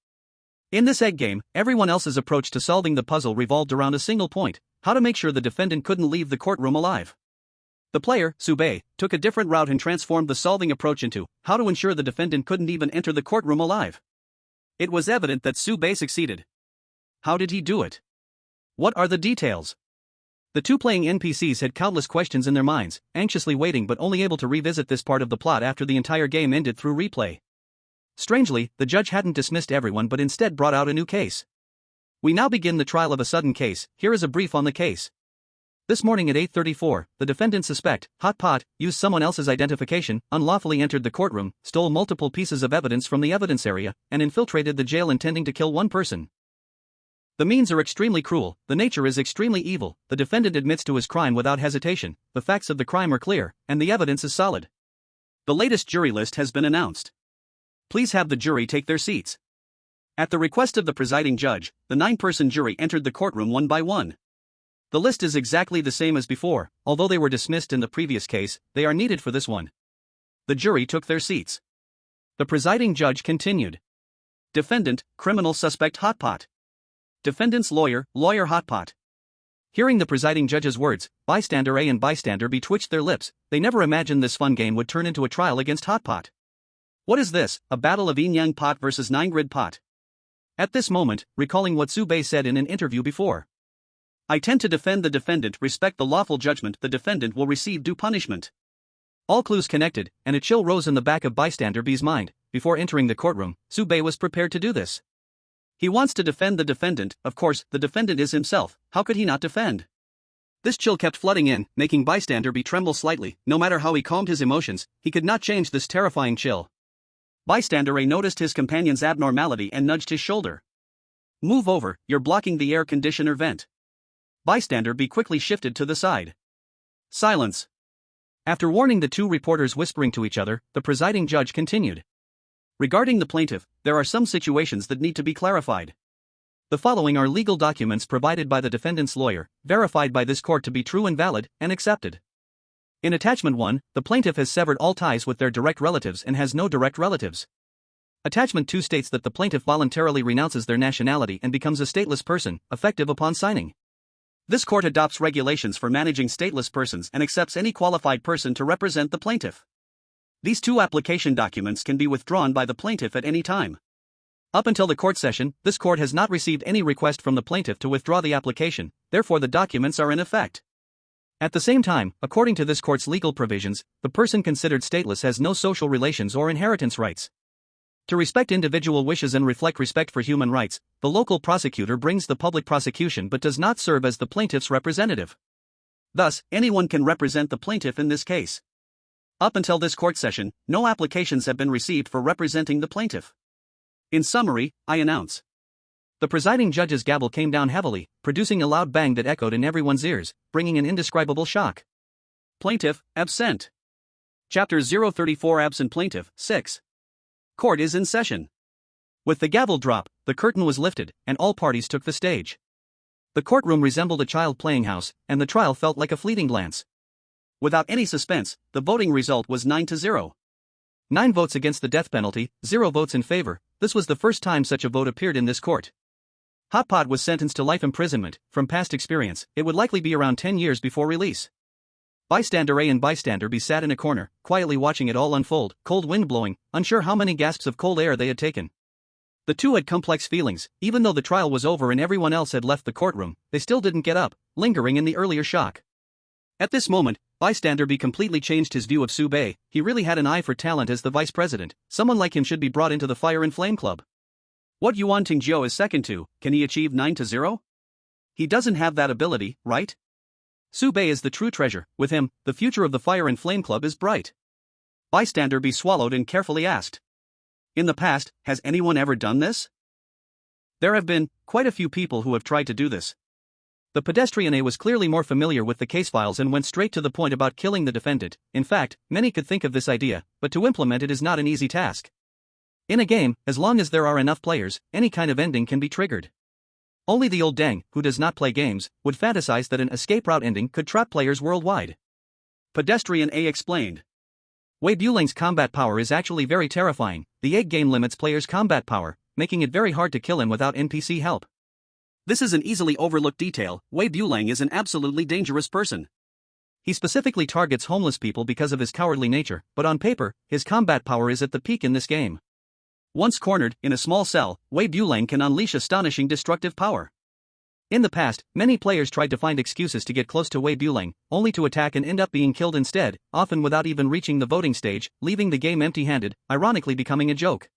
Speaker 1: In this egg game, everyone else's approach to solving the puzzle revolved around a single point: how to make sure the defendant couldn't leave the courtroom alive. The player, Baiye, took a different route and transformed the solving approach into how to ensure the defendant couldn't even enter the courtroom alive. It was evident that Baiye succeeded. How did he do it? What are the details? The two playing NPCs had countless questions in their minds, anxiously waiting but only able to revisit this part of the plot after the entire game ended through replay. Strangely, the judge hadn't dismissed everyone but instead brought out a new case. We now begin the trial of a sudden case. Here is a brief on the case. This morning at 8:34, the defendant suspect, Hot Pot, used someone else's identification, unlawfully entered the courtroom, stole multiple pieces of evidence from the evidence area, and infiltrated the jail intending to kill one person. The means are extremely cruel, the nature is extremely evil, the defendant admits to his crime without hesitation, the facts of the crime are clear, and the evidence is solid. The latest jury list has been announced. Please have the jury take their seats. At the request of the presiding judge, the 9-person jury entered the courtroom one by one. The list is exactly the same as before, although they were dismissed in the previous case, they are needed for this one. The jury took their seats. The presiding judge continued. Defendant, criminal suspect Hot Pot. Defendant's lawyer, lawyer Hot Pot. Hearing the presiding judge's words, bystander A and bystander B twitched their lips. They never imagined this fun game would turn into a trial against Hot Pot. What is this, a battle of Yin Yang Pot versus 9-Grid Pot? At this moment, recalling what Baiye said in an interview before. I tend to defend the defendant, respect the lawful judgment, the defendant will receive due punishment. All clues connected, and a chill rose in the back of bystander B's mind. Before entering the courtroom, Baiye was prepared to do this. He wants to defend the defendant, of course, the defendant is himself, how could he not defend? This chill kept flooding in, making bystander B tremble slightly. No matter how he calmed his emotions, he could not change this terrifying chill. Bystander A noticed his companion's abnormality and nudged his shoulder. Move over, you're blocking the air conditioner vent. Bystander B quickly shifted to the side. Silence. After warning the two reporters whispering to each other, the presiding judge continued. Regarding the plaintiff, there are some situations that need to be clarified. The following are legal documents provided by the defendant's lawyer, verified by this court to be true and valid, and accepted. In Attachment 1, the plaintiff has severed all ties with their direct relatives and has no direct relatives. Attachment 2 states that the plaintiff voluntarily renounces their nationality and becomes a stateless person, effective upon signing. This court adopts regulations for managing stateless persons and accepts any qualified person to represent the plaintiff. These two application documents can be withdrawn by the plaintiff at any time. Up until the court session, this court has not received any request from the plaintiff to withdraw the application, therefore the documents are in effect. At the same time, according to this court's legal provisions, the person considered stateless has no social relations or inheritance rights. To respect individual wishes and reflect respect for human rights, the local prosecutor brings the public prosecution but does not serve as the plaintiff's representative. Thus, anyone can represent the plaintiff in this case. Up until this court session, no applications have been received for representing the plaintiff. In summary, I announce. The presiding judge's gavel came down heavily, producing a loud bang that echoed in everyone's ears, bringing an indescribable shock. Plaintiff, absent. Chapter 034 Absent Plaintiff, 6. Court is in session. With the gavel drop, the curtain was lifted, and all parties took the stage. The courtroom resembled a child playing house, and the trial felt like a fleeting glance. Without any suspense, the voting result was 9-0. 9 votes against the death penalty, 0 votes in favor. This was the first time such a vote appeared in this court. Hot Pot was sentenced to life imprisonment. From past experience, it would likely be around 10 years before release. Bystander A and Bystander B sat in a corner, quietly watching it all unfold, cold wind blowing, unsure how many gasps of cold air they had taken. The two had complex feelings. Even though the trial was over and everyone else had left the courtroom, they still didn't get up, lingering in the earlier shock. At this moment, Bystander B completely changed his view of Baiye. He really had an eye for talent as the vice president. Someone like him should be brought into the Fire and Flame Club. What Yuan Tingjiu is second to, can he achieve 9-0? He doesn't have that ability, right? Baiye is the true treasure. With him, the future of the Fire and Flame Club is bright. Bystander B swallowed and carefully asked. In the past, has anyone ever done this? There have been quite a few people who have tried to do this. The pedestrian A was clearly more familiar with the case files and went straight to the point about killing the defendant. In fact, many could think of this idea, but to implement it is not an easy task. In a game, as long as there are enough players, any kind of ending can be triggered. Only the old Deng, who does not play games, would fantasize that an escape route ending could trap players worldwide. Pedestrian A explained. Wei Bulang's combat power is actually very terrifying. The egg game limits players' combat power, making it very hard to kill him without NPC help. This is an easily overlooked detail. Wei Bulang is an absolutely dangerous person. He specifically targets homeless people because of his cowardly nature, but on paper, his combat power is at the peak in this game. Once cornered, in a small cell, Wei Bulang can unleash astonishing destructive power. In the past, many players tried to find excuses to get close to Wei Bulang, only to attack and end up being killed instead, often without even reaching the voting stage, leaving the game empty-handed, ironically becoming a joke.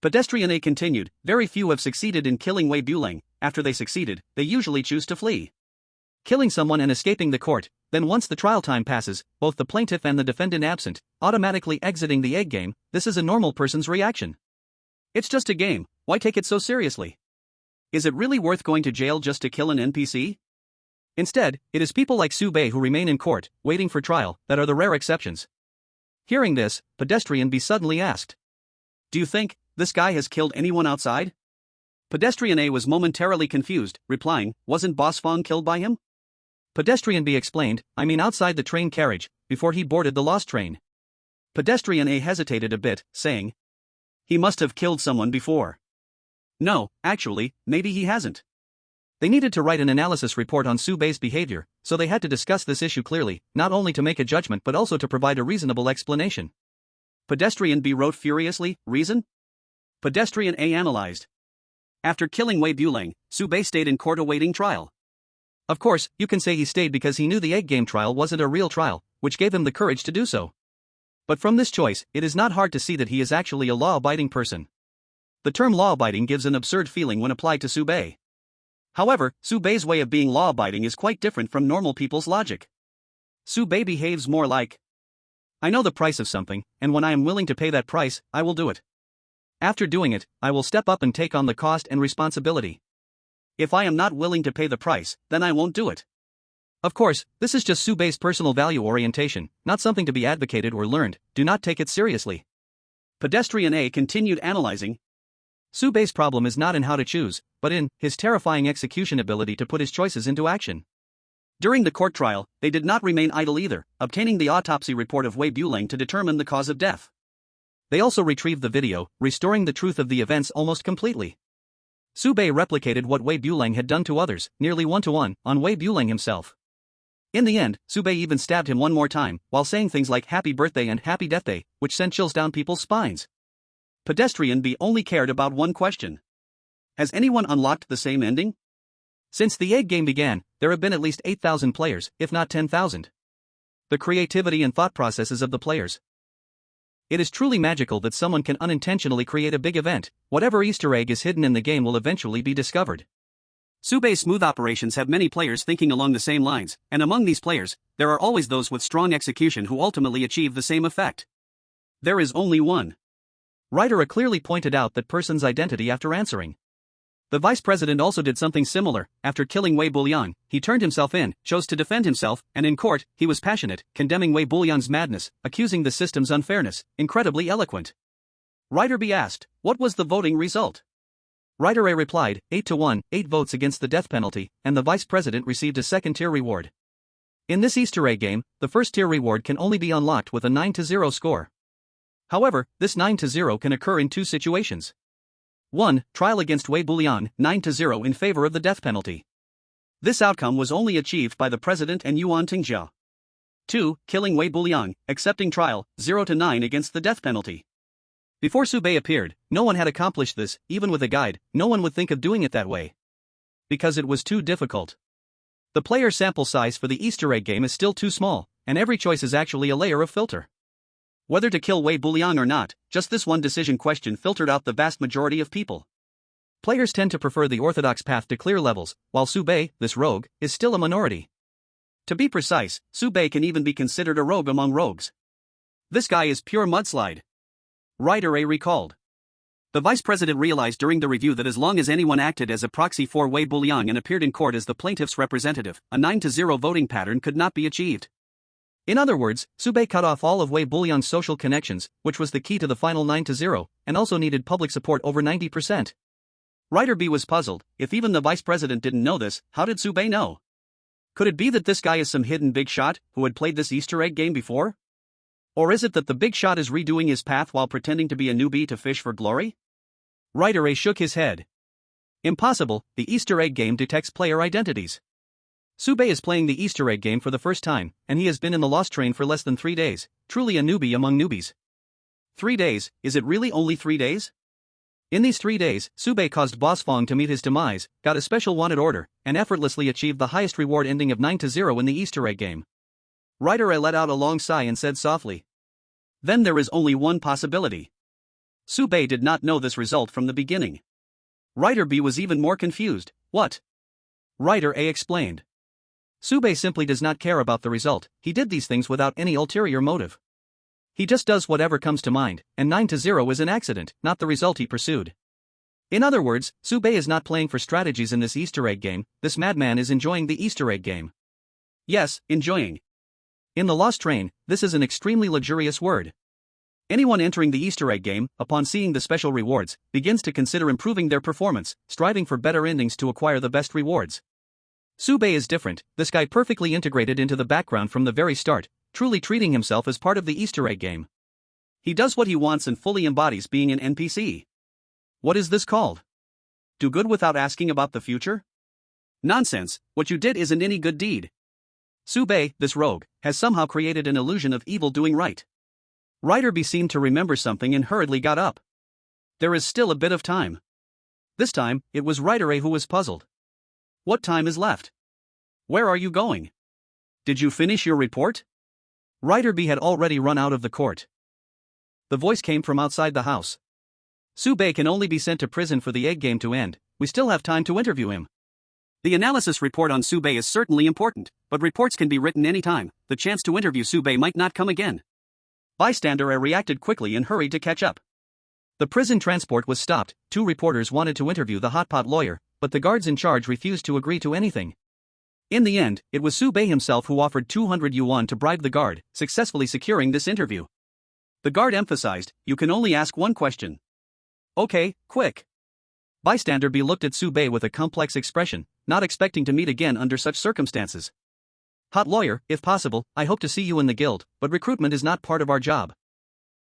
Speaker 1: Pedestrian A continued, very few have succeeded in killing Wei Bulang. After they succeeded, they usually choose to flee. Killing someone and escaping the court, then once the trial time passes, both the plaintiff and the defendant absent, automatically exiting the egg game, this is a normal person's reaction. It's just a game, why take it so seriously? Is it really worth going to jail just to kill an NPC? Instead, it is people like Baiye who remain in court, waiting for trial, that are the rare exceptions. Hearing this, Pedestrian B suddenly asked. Do you think this guy has killed anyone outside? Pedestrian A was momentarily confused, replying, wasn't Boss Fong killed by him? Pedestrian B explained, I mean outside the train carriage, before he boarded the lost train. Pedestrian A hesitated a bit, saying, he must have killed someone before. No, actually, maybe he hasn't. They needed to write an analysis report on Baiye's behavior, so they had to discuss this issue clearly, not only to make a judgment but also to provide a reasonable explanation. Pedestrian B wrote furiously, reason? Pedestrian A analyzed. After killing Wei Bulang, Baiye stayed in court awaiting trial. Of course, you can say he stayed because he knew the egg game trial wasn't a real trial, which gave him the courage to do so. But from this choice, it is not hard to see that he is actually a law-abiding person. The term law-abiding gives an absurd feeling when applied to Baiye. However, Baiye's way of being law-abiding is quite different from normal people's logic. Baiye behaves more like, I know the price of something, and when I am willing to pay that price, I will do it. After doing it, I will step up and take on the cost and responsibility. If I am not willing to pay the price, then I won't do it. Of course, this is just Baiye's personal value orientation, not something to be advocated or learned. Do not take it seriously. Pedestrian A continued analyzing. Su Baiye's problem is not in how to choose, but in his terrifying execution ability to put his choices into action. During the court trial, they did not remain idle either, obtaining the autopsy report of Wei Bulang to determine the cause of death. They also retrieved the video, restoring the truth of the events almost completely. Su Baiye replicated what Wei Bulang had done to others, nearly 1-to-1, on Wei Bulang himself. In the end, Su Baiye even stabbed him one more time, while saying things like happy birthday and happy death day, which sent chills down people's spines. Pedestrian B only cared about one question. Has anyone unlocked the same ending? Since the egg game began, there have been at least 8,000 players, if not 10,000. The creativity and thought processes of the players. It is truly magical that someone can unintentionally create a big event. Whatever Easter egg is hidden in the game will eventually be discovered. Su Baiye's smooth operations have many players thinking along the same lines, and among these players, there are always those with strong execution who ultimately achieve the same effect. There is only one. Writer clearly pointed out that person's identity after answering. The vice president also did something similar. After killing Wei Bulang, he turned himself in, chose to defend himself, and in court, he was passionate, condemning Wei Bulang's madness, accusing the system's unfairness, incredibly eloquent. Writer B asked, what was the voting result? Writer A replied, 8-to-1, 8 votes against the death penalty, and the vice president received a second-tier reward. In this Easter egg game, the first-tier reward can only be unlocked with a 9-to-0 score. However, this 9-to-0 can occur in two situations. 1. Trial against Wei Bulang, 9-to-0 in favor of the death penalty. This outcome was only achieved by the president and Yuan Tingjia. 2. Killing Wei Bulang, accepting trial, 0-9 against the death penalty. Before Su Baiye appeared, no one had accomplished this. Even with a guide, no one would think of doing it that way. Because it was too difficult. The player sample size for the Easter egg game is still too small, and every choice is actually a layer of filter. Whether to kill Wei Bulang or not, just this one decision question filtered out the vast majority of people. Players tend to prefer the orthodox path to clear levels, while Su Baiye, this rogue, is still a minority. To be precise, Su Baiye can even be considered a rogue among rogues. This guy is pure mudslide. Writer A recalled. The vice president realized during the review that as long as anyone acted as a proxy for Wei Bulang and appeared in court as the plaintiff's representative, a 9-to-0 voting pattern could not be achieved. In other words, Su Baiye cut off all of Wei Bulang's social connections, which was the key to the final 9-to-0, and also needed public support over 90%. Writer B was puzzled. If even the vice president didn't know this, how did Su Baiye know? Could it be that this guy is some hidden big shot, who had played this Easter egg game before? Or is it that the big shot is redoing his path while pretending to be a newbie to fish for glory? Writer A shook his head. Impossible, the Easter egg game detects player identities. Su Baiye is playing the Easter egg game for the first time, and he has been in the Lost Train for less than 3 days, truly a newbie among newbies. 3 days, is it really only 3 days? In these 3 days, Su Baiye caused Boss Fong to meet his demise, got a special wanted order, and effortlessly achieved the highest reward ending of 9-to-0 in the Easter egg game. Writer A let out a long sigh and said softly. Then there is only one possibility. Su Baiye did not know this result from the beginning. Writer B was even more confused. What? Writer A explained. Su Baiye simply does not care about the result. He did these things without any ulterior motive. He just does whatever comes to mind, and 9-to-0 is an accident, not the result he pursued. In other words, Su Baiye is not playing for strategies in this Easter egg game. This madman is enjoying the Easter egg game. Yes, enjoying. In the Lost Train, this is an extremely luxurious word. Anyone entering the Easter egg game, upon seeing the special rewards, begins to consider improving their performance, striving for better endings to acquire the best rewards. Su Baiye is different. This guy perfectly integrated into the background from the very start, truly treating himself as part of the Easter egg game. He does what he wants and fully embodies being an NPC. What is this called? Do good without asking about the future? Nonsense, what you did isn't any good deed. Su Baiye, this rogue, has somehow created an illusion of evil doing right. Writer B seemed to remember something and hurriedly got up. There is still a bit of time. This time, it was Writer A who was puzzled. What time is left? Where are you going? Did you finish your report? Writer B had already run out of the court. The voice came from outside the house. Su Baiye can only be sent to prison for the egg game to end. We still have time to interview him. The analysis report on Su Baiye is certainly important, but reports can be written anytime. The chance to interview Su Baiye might not come again. Bystander A reacted quickly and hurried to catch up. The prison transport was stopped. 2 reporters wanted to interview the hotpot lawyer, but the guards in charge refused to agree to anything. In the end, it was Su Baiye himself who offered 200 yuan to bribe the guard, successfully securing this interview. The guard emphasized, you can only ask one question. Okay, quick. Bystander B looked at Sube with a complex expression, not expecting to meet again under such circumstances. Hot lawyer, if possible, I hope to see you in the guild, but recruitment is not part of our job.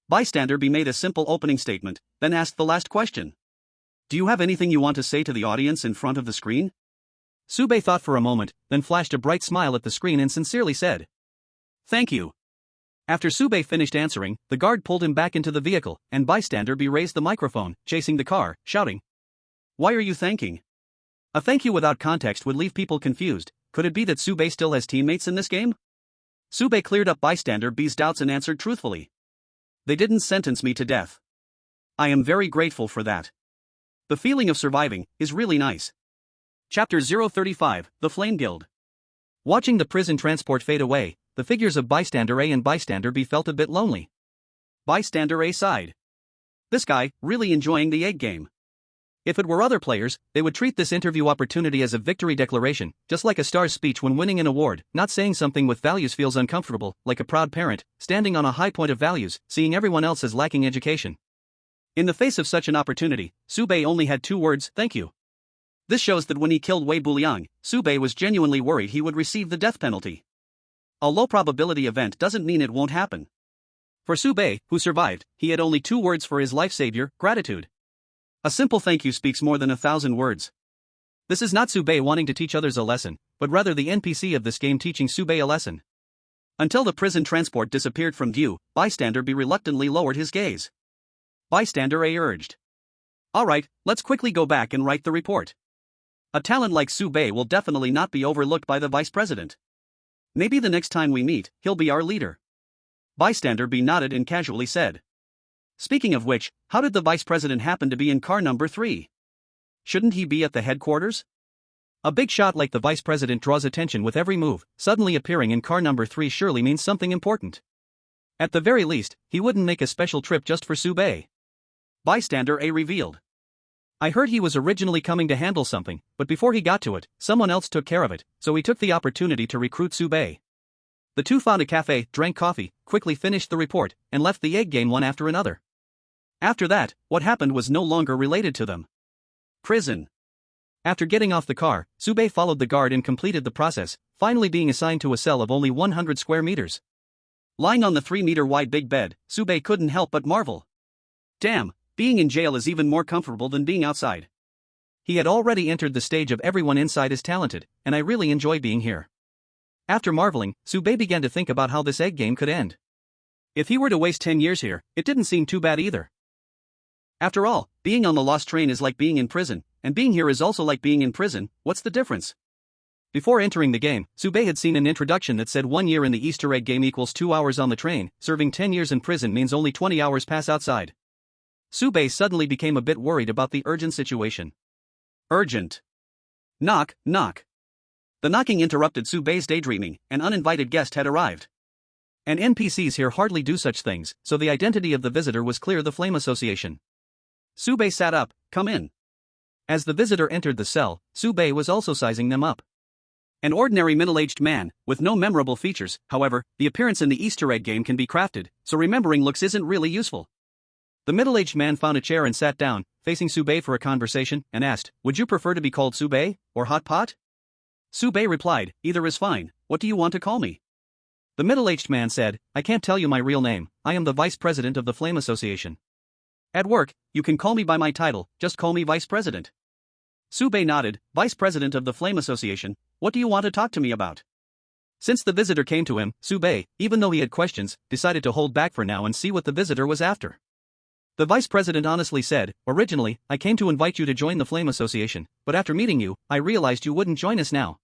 Speaker 1: Bystander B made a simple opening statement, then asked the last question. Do you have anything you want to say to the audience in front of the screen? Sube thought for a moment, then flashed a bright smile at the screen and sincerely said, Thank you. After Sube finished answering, the guard pulled him back into the vehicle, and Bystander B raised the microphone, chasing the car, shouting, Why are you thanking? A thank you without context would leave people confused. Could it be that Sube still has teammates in this game? Sube cleared up Bystander B's doubts and answered truthfully. They didn't sentence me to death. I am very grateful for that. The feeling of surviving is really nice. Chapter 035, The Flame Guild. Watching the prison transport fade away, the figures of Bystander A and Bystander B felt a bit lonely. Bystander A sighed. This guy, really enjoying the egg game. If it were other players, they would treat this interview opportunity as a victory declaration, just like a star's speech when winning an award. Not saying something with values feels uncomfortable, like a proud parent, standing on a high point of values, seeing everyone else as lacking education. In the face of such an opportunity, Sube only had 2 words, thank you. This shows that when he killed Wei Buliang, Sube was genuinely worried he would receive the death penalty. A low probability event doesn't mean it won't happen. For Sube, who survived, he had only 2 words for his life savior, gratitude. A simple thank you speaks more than 1,000 words. This is not Sube wanting to teach others a lesson, but rather the NPC of this game teaching Sube a lesson. Until the prison transport disappeared from view, Bystander B reluctantly lowered his gaze. Bystander A urged. Alright, let's quickly go back and write the report. A talent like Sube will definitely not be overlooked by the vice president. Maybe the next time we meet, he'll be our leader. Bystander B nodded and casually said. Speaking of which, how did the vice president happen to be in car number 3? Shouldn't he be at the headquarters? A big shot like the vice president draws attention with every move. Suddenly appearing in car number 3 surely means something important. At the very least, he wouldn't make a special trip just for Sube. Bystander A revealed. I heard he was originally coming to handle something, but before he got to it, someone else took care of it, so he took the opportunity to recruit Sube. The two found a cafe, drank coffee, quickly finished the report, and left the egg game one after another. After that, what happened was no longer related to them. Prison. After getting off the car, Sube followed the guard and completed the process, finally being assigned to a cell of only 100 square meters. Lying on the 3-meter-wide big bed, Sube couldn't help but marvel. Damn, being in jail is even more comfortable than being outside. He had already entered the stage of everyone inside is talented, and I really enjoy being here. After marveling, Sube began to think about how this egg game could end. If he were to waste 10 years here, it didn't seem too bad either. After all, being on the lost train is like being in prison, and being here is also like being in prison. What's the difference? Before entering the game, Sube had seen an introduction that said 1 year in the Easter egg game equals 2 hours on the train, serving 10 years in prison means only 20 hours pass outside. Sube suddenly became a bit worried about the urgent situation. Urgent. Knock, knock. The knocking interrupted Sube's daydreaming. An uninvited guest had arrived. And NPCs here hardly do such things, so the identity of the visitor was clear: the Flame Association. Sube sat up. Come in. As the visitor entered the cell, Sube was also sizing them up. An ordinary middle-aged man, with no memorable features. However, the appearance in the Easter egg game can be crafted, so remembering looks isn't really useful. The middle-aged man found a chair and sat down, facing Sube for a conversation, and asked, "Would you prefer to be called Sube, or Hot Pot?" Sube replied, "Either is fine. What do you want to call me?" The middle-aged man said, "I can't tell you my real name. I am the vice president of the Flame Association. At work, you can call me by my title, just call me vice president." Sube nodded. "Vice president of the Flame Association, what do you want to talk to me about?" Since the visitor came to him, Sube, even though he had questions, decided to hold back for now and see what the visitor was after. The vice president honestly said, "Originally, I came to invite you to join the Flame Association, but after meeting you, I realized you wouldn't join us now."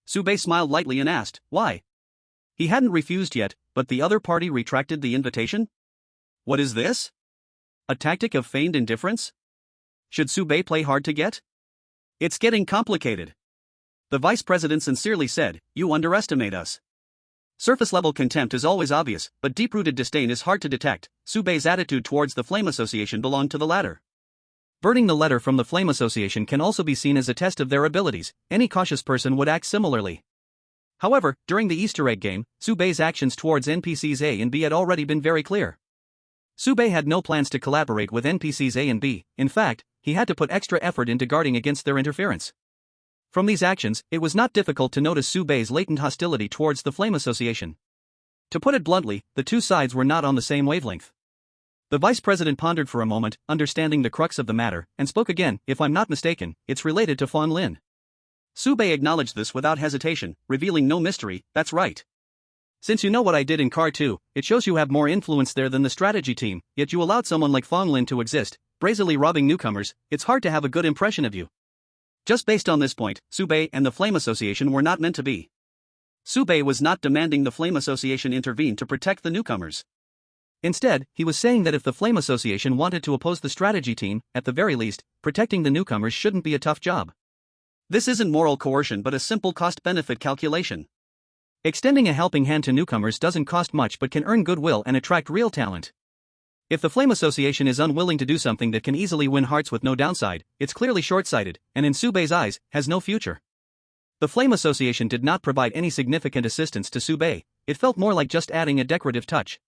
Speaker 1: Sube smiled lightly and asked, "Why?" He hadn't refused yet, but the other party retracted the invitation? What is this? A tactic of feigned indifference? Should Sube play hard to get? It's getting complicated. The vice president sincerely said, "You underestimate us." Surface-level contempt is always obvious, but deep-rooted disdain is hard to detect. Sube's attitude towards the Flame Association belonged to the latter. Burning the letter from the Flame Association can also be seen as a test of their abilities. Any cautious person would act similarly. However, during the Easter egg game, Sube's actions towards NPCs A and B had already been very clear. Sube had no plans to collaborate with NPCs A and B. In fact, he had to put extra effort into guarding against their interference. From these actions, it was not difficult to notice Su Baiye's latent hostility towards the Flame Association. To put it bluntly, the two sides were not on the same wavelength. The vice president pondered for a moment, understanding the crux of the matter, and spoke again. If I'm not mistaken, it's related to Fan Lin. Su Baiye acknowledged this without hesitation, revealing no mystery. That's right. Since you know what I did in Car 2, it shows you have more influence there than the strategy team, yet you allowed someone like Fan Lin to exist, brazenly robbing newcomers. It's hard to have a good impression of you. Just based on this point, Su Baiye and the Flame Association were not meant to be. Su Baiye was not demanding the Flame Association intervene to protect the newcomers. Instead, he was saying that if the Flame Association wanted to oppose the strategy team, at the very least, protecting the newcomers shouldn't be a tough job. This isn't moral coercion but a simple cost-benefit calculation. Extending a helping hand to newcomers doesn't cost much but can earn goodwill and attract real talent. If the Flame Association is unwilling to do something that can easily win hearts with no downside, it's clearly short-sighted, and in Su Baiye's eyes, has no future. The Flame Association did not provide any significant assistance to Su Baiye. It felt more like just adding a decorative touch.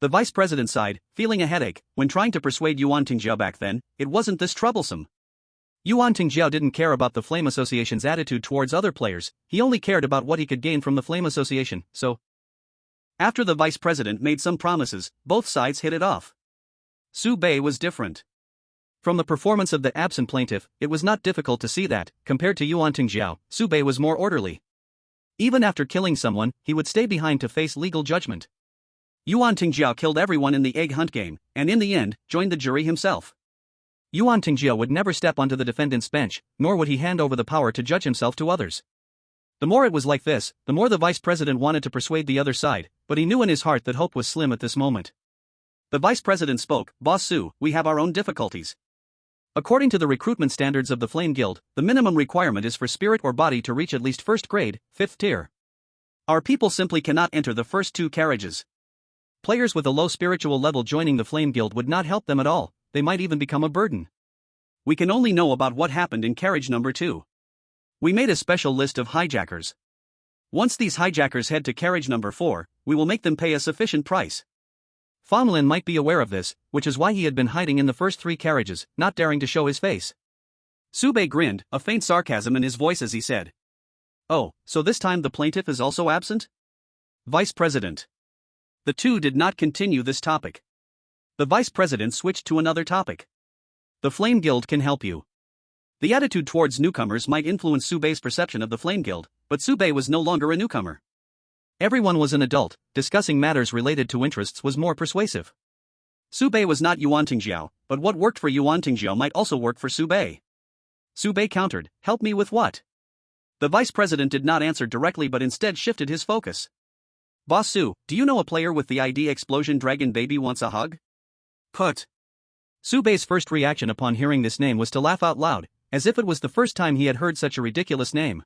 Speaker 1: The vice president sighed, feeling a headache. When trying to persuade Yuan Tingjiao back then, it wasn't this troublesome. Yuan Tingjiao didn't care about the Flame Association's attitude towards other players, he only cared about what he could gain from the Flame Association, so. After the vice president made some promises, both sides hit it off. Su Baiye was different. From the performance of the absent plaintiff, it was not difficult to see that, compared to Yuan Tingjiao, Su Baiye was more orderly. Even after killing someone, he would stay behind to face legal judgment. Yuan Tingjiao killed everyone in the egg hunt game, and in the end, joined the jury himself. Yuan Tingjiao would never step onto the defendant's bench, nor would he hand over the power to judge himself to others. The more it was like this, the more the vice president wanted to persuade the other side, but he knew in his heart that hope was slim at this moment. The vice president spoke. Boss Su, we have our own difficulties. According to the recruitment standards of the Flame Guild, the minimum requirement is for spirit or body to reach at least first grade, 5th tier. Our people simply cannot enter the first 2 carriages. Players with a low spiritual level joining the Flame Guild would not help them at all, they might even become a burden. We can only know about what happened in carriage number 2. We made a special list of hijackers. Once these hijackers head to carriage number 4, we will make them pay a sufficient price. Fan Lin might be aware of this, which is why he had been hiding in the first 3 carriages, not daring to show his face. Su Baiye grinned, a faint sarcasm in his voice as he said. Oh, so this time the plaintiff is also absent? Vice President. The two did not continue this topic. The vice president switched to another topic. The Flame Guild can help you. The attitude towards newcomers might influence Su Baiye's perception of the Flame Guild, but Su Baiye was no longer a newcomer. Everyone was an adult, discussing matters related to interests was more persuasive. Su Baiye was not Yuan Tingjiao, but what worked for Yuan Tingjiao might also work for Su Baiye. Su Baiye countered, help me with what? The vice president did not answer directly but instead shifted his focus. Boss Su, do you know a player with the ID Explosion Dragon Baby wants a hug? Put. Su Baiye's first reaction upon hearing this name was to laugh out loud, as if it was the first time he had heard such a ridiculous name.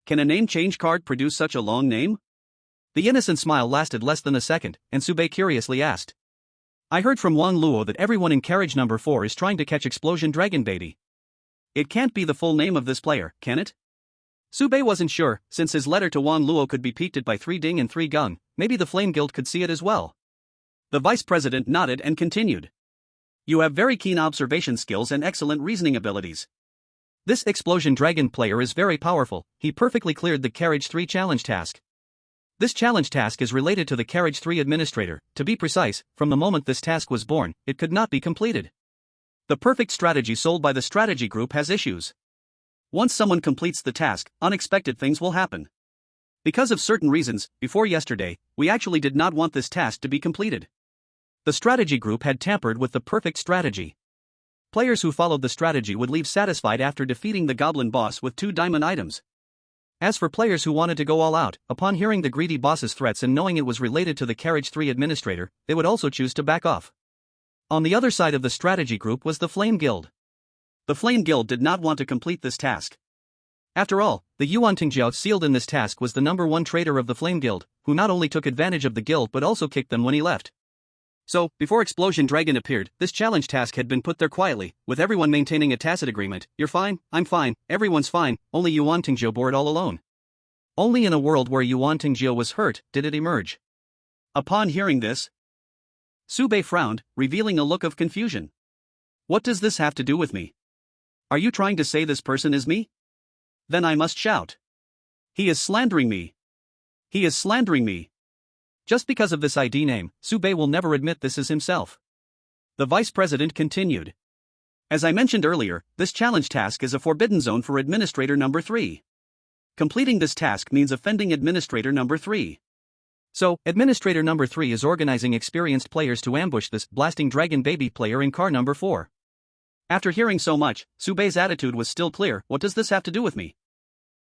Speaker 1: Can a name change card produce such a long name? The innocent smile lasted less than a second, and Su Baiye curiously asked. I heard from Wang Luo that everyone in carriage number 4 is trying to catch Explosion Dragon Baby. It can't be the full name of this player, can it? Su Baiye wasn't sure, since his letter to Wang Luo could be peeked at by 3 Ding and 3 Gung, maybe the Flame Guild could see it as well. The vice president nodded and continued. You have very keen observation skills and excellent reasoning abilities. This Explosion Dragon player is very powerful, he perfectly cleared the Carriage 3 challenge task. This challenge task is related to the Carriage 3 administrator, to be precise, from the moment this task was born, it could not be completed. The perfect strategy sold by the strategy group has issues. Once someone completes the task, unexpected things will happen. Because of certain reasons, before yesterday, we actually did not want this task to be completed. The strategy group had tampered with the perfect strategy. Players who followed the strategy would leave satisfied after defeating the goblin boss with 2 diamond items. As for players who wanted to go all out, upon hearing the greedy boss's threats and knowing it was related to the Carriage 3 administrator, they would also choose to back off. On the other side of the strategy group was the Flame Guild. The Flame Guild did not want to complete this task. After all, the Yuan Tingjiao sealed in this task was the #1 traitor of the Flame Guild, who not only took advantage of the guild but also kicked them when he left. So, before Explosion Dragon appeared, this challenge task had been put there quietly, with everyone maintaining a tacit agreement. You're fine, I'm fine, everyone's fine, only Yuan Tingjiao bore it all alone. Only in a world where Yuan Tingjiao was hurt did it emerge. Upon hearing this, Su Baiye frowned, revealing a look of confusion. What does this have to do with me? Are you trying to say this person is me? Then I must shout. He is slandering me. He is slandering me. Just because of this ID name, Baiye will never admit this is himself. The vice president continued. As I mentioned earlier, this challenge task is a forbidden zone for administrator number 3. Completing this task means offending administrator number 3. So, administrator number 3 is organizing experienced players to ambush this blasting dragon baby player in car number 4. After hearing so much, Baiye's attitude was still clear. What does this have to do with me?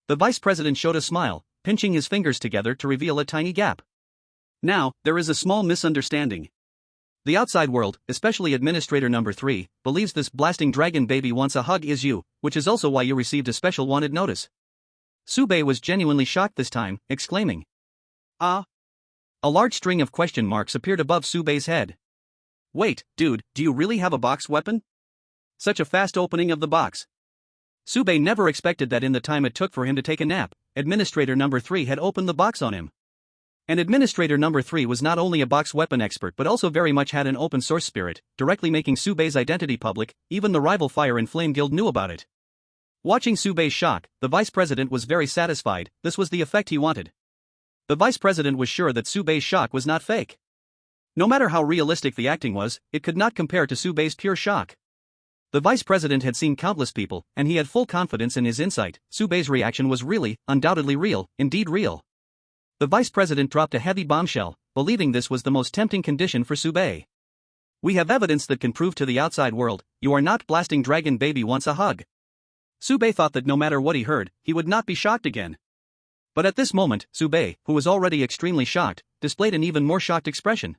Speaker 1: The vice president showed a smile, pinching his fingers together to reveal a tiny gap. Now, there is a small misunderstanding. The outside world, especially administrator number 3, believes this blasting dragon baby wants a hug is you, which is also why you received a special wanted notice. Baiye was genuinely shocked this time, exclaiming. Ah! A large string of question marks appeared above Baiye's head. Wait, dude, do you really have a box weapon? Such a fast opening of the box. Baiye never expected that in the time it took for him to take a nap, administrator number 3 had opened the box on him. And administrator number 3 was not only a box weapon expert but also very much had an open source spirit, directly making Baiye's identity public. Even the rival Fire and Flame Guild knew about it. Watching Baiye's shock, the vice president was very satisfied. This was the effect he wanted. The vice president was sure that Baiye's shock was not fake. No matter how realistic the acting was, it could not compare to Baiye's pure shock. The vice president had seen countless people, and he had full confidence in his insight. Baiye's reaction was really, undoubtedly real, indeed real. The vice president dropped a heavy bombshell, believing this was the most tempting condition for Baiye. We have evidence that can prove to the outside world, you are not blasting dragon baby wants a hug. Baiye thought that no matter what he heard, he would not be shocked again. But at this moment, Baiye, who was already extremely shocked, displayed an even more shocked expression.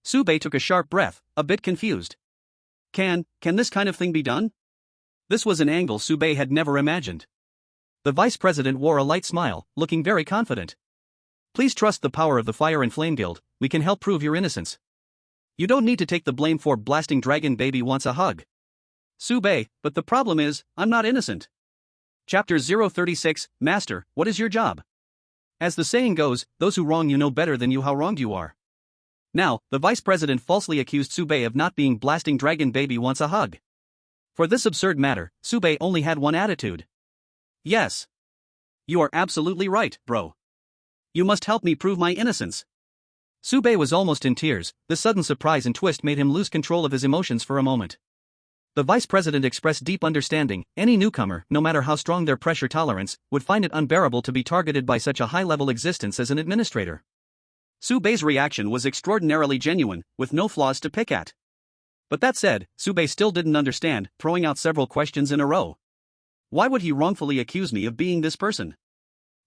Speaker 1: Baiye took a sharp breath, a bit confused. Can this kind of thing be done? This was an angle Baiye had never imagined. The vice president wore a light smile, looking very confident. Please trust the power of the Fire and Flame Guild, we can help prove your innocence. You don't need to take the blame for blasting dragon baby wants a hug. Baiye, but the problem is, I'm not innocent. Chapter 036, Master, what is your job? As the saying goes, those who wrong you know better than you how wronged you are. Now, the vice president falsely accused Baiye of not being blasting dragon baby wants a hug. For this absurd matter, Baiye only had one attitude. Yes. You are absolutely right, bro. You must help me prove my innocence. Baiye was almost in tears. This sudden surprise and twist made him lose control of his emotions for a moment. The vice president expressed deep understanding. Any newcomer, no matter how strong their pressure tolerance, would find it unbearable to be targeted by such a high-level existence as an administrator. Baiye's reaction was extraordinarily genuine, with no flaws to pick at. But that said, Baiye still didn't understand, throwing out several questions in a row. Why would he wrongfully accuse me of being this person?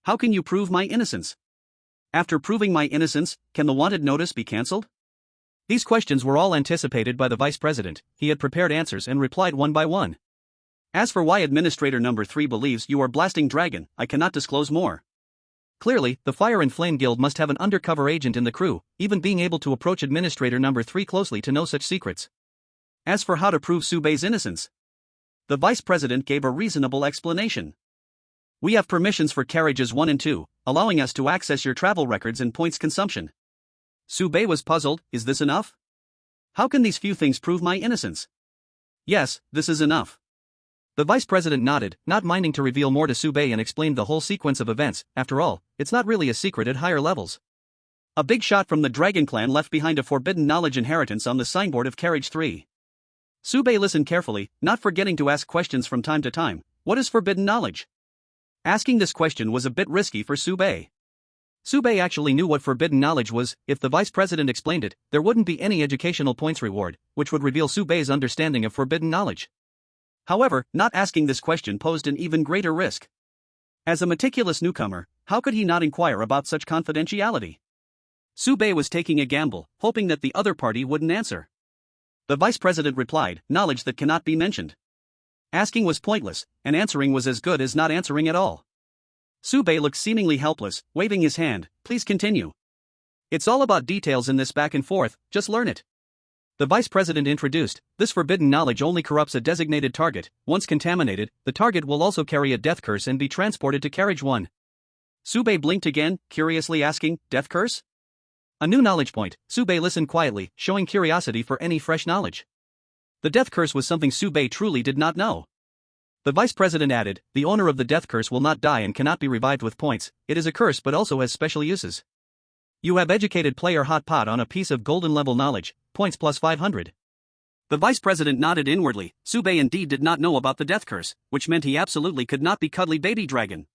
Speaker 1: How can you prove my innocence? After proving my innocence, can the wanted notice be cancelled? These questions were all anticipated by the vice president. He had prepared answers and replied one by one. As for why administrator number 3 believes you are blasting dragon, I cannot disclose more. Clearly, the Fire and Flame Guild must have an undercover agent in the crew, even being able to approach administrator number 3 closely to know such secrets. As for how to prove Baiye's innocence, the vice president gave a reasonable explanation. We have permissions for carriages 1 and 2, allowing us to access your travel records and points consumption. Baiye was puzzled. Is this enough? How can these few things prove my innocence? Yes, this is enough. The vice president nodded, not minding to reveal more to Baiye, and explained the whole sequence of events. After all, it's not really a secret at higher levels. A big shot from the Dragon Clan left behind a forbidden knowledge inheritance on the signboard of Carriage 3. Baiye listened carefully, not forgetting to ask questions from time to time. What is forbidden knowledge? Asking this question was a bit risky for Baiye. Baiye actually knew what forbidden knowledge was. If the vice president explained it, there wouldn't be any educational points reward, which would reveal Baiye's understanding of forbidden knowledge. However, not asking this question posed an even greater risk. As a meticulous newcomer, how could he not inquire about such confidentiality? Baiye was taking a gamble, hoping that the other party wouldn't answer. The vice president replied, knowledge that cannot be mentioned. Asking was pointless, and answering was as good as not answering at all. Baiye looked seemingly helpless, waving his hand. Please continue. It's all about details in this back and forth, just learn it. The vice president introduced, this forbidden knowledge only corrupts a designated target. Once contaminated, the target will also carry a death curse and be transported to Carriage 1. Baiye blinked again, curiously asking, death curse? A new knowledge point. Baiye listened quietly, showing curiosity for any fresh knowledge. The death curse was something Baiye truly did not know. The vice president added, the owner of the death curse will not die and cannot be revived with points. It is a curse but also has special uses. You have educated player hot pot on a piece of golden level knowledge, points plus 500. The vice president nodded inwardly. Baiye indeed did not know about the death curse, which meant he absolutely could not be cuddly baby dragon.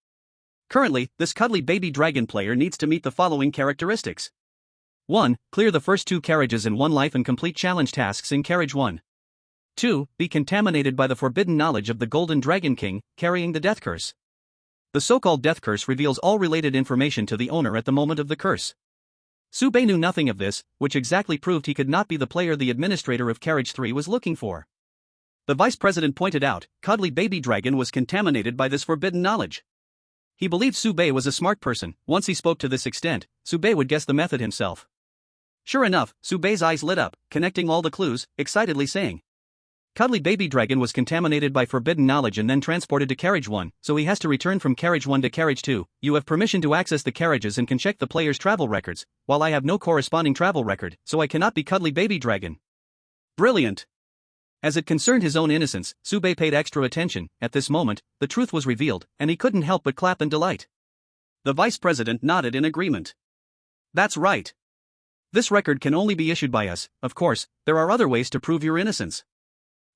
Speaker 1: Currently, this cuddly baby dragon player needs to meet the following characteristics. 1. Clear the first 2 carriages in one life and complete challenge tasks in carriage 1. 2. Be contaminated by the forbidden knowledge of the Golden Dragon King, carrying the death curse. The so-called death curse reveals all related information to the owner at the moment of the curse. Baiye knew nothing of this, which exactly proved he could not be the player the administrator of carriage 3 was looking for. The vice president pointed out, cuddly baby dragon was contaminated by this forbidden knowledge. He believed Baiye was a smart person. Once he spoke to this extent, Baiye would guess the method himself. Sure enough, Baiye's eyes lit up, connecting all the clues, excitedly saying, cuddly baby dragon was contaminated by forbidden knowledge and then transported to carriage 1, so he has to return from carriage 1 to carriage 2. You have permission to access the carriages and can check the player's travel records, while I have no corresponding travel record, so I cannot be cuddly baby dragon. Brilliant! As it concerned his own innocence, Baiye paid extra attention. At this moment, the truth was revealed, and he couldn't help but clap in delight. The vice president nodded in agreement. That's right. This record can only be issued by us. Of course, there are other ways to prove your innocence.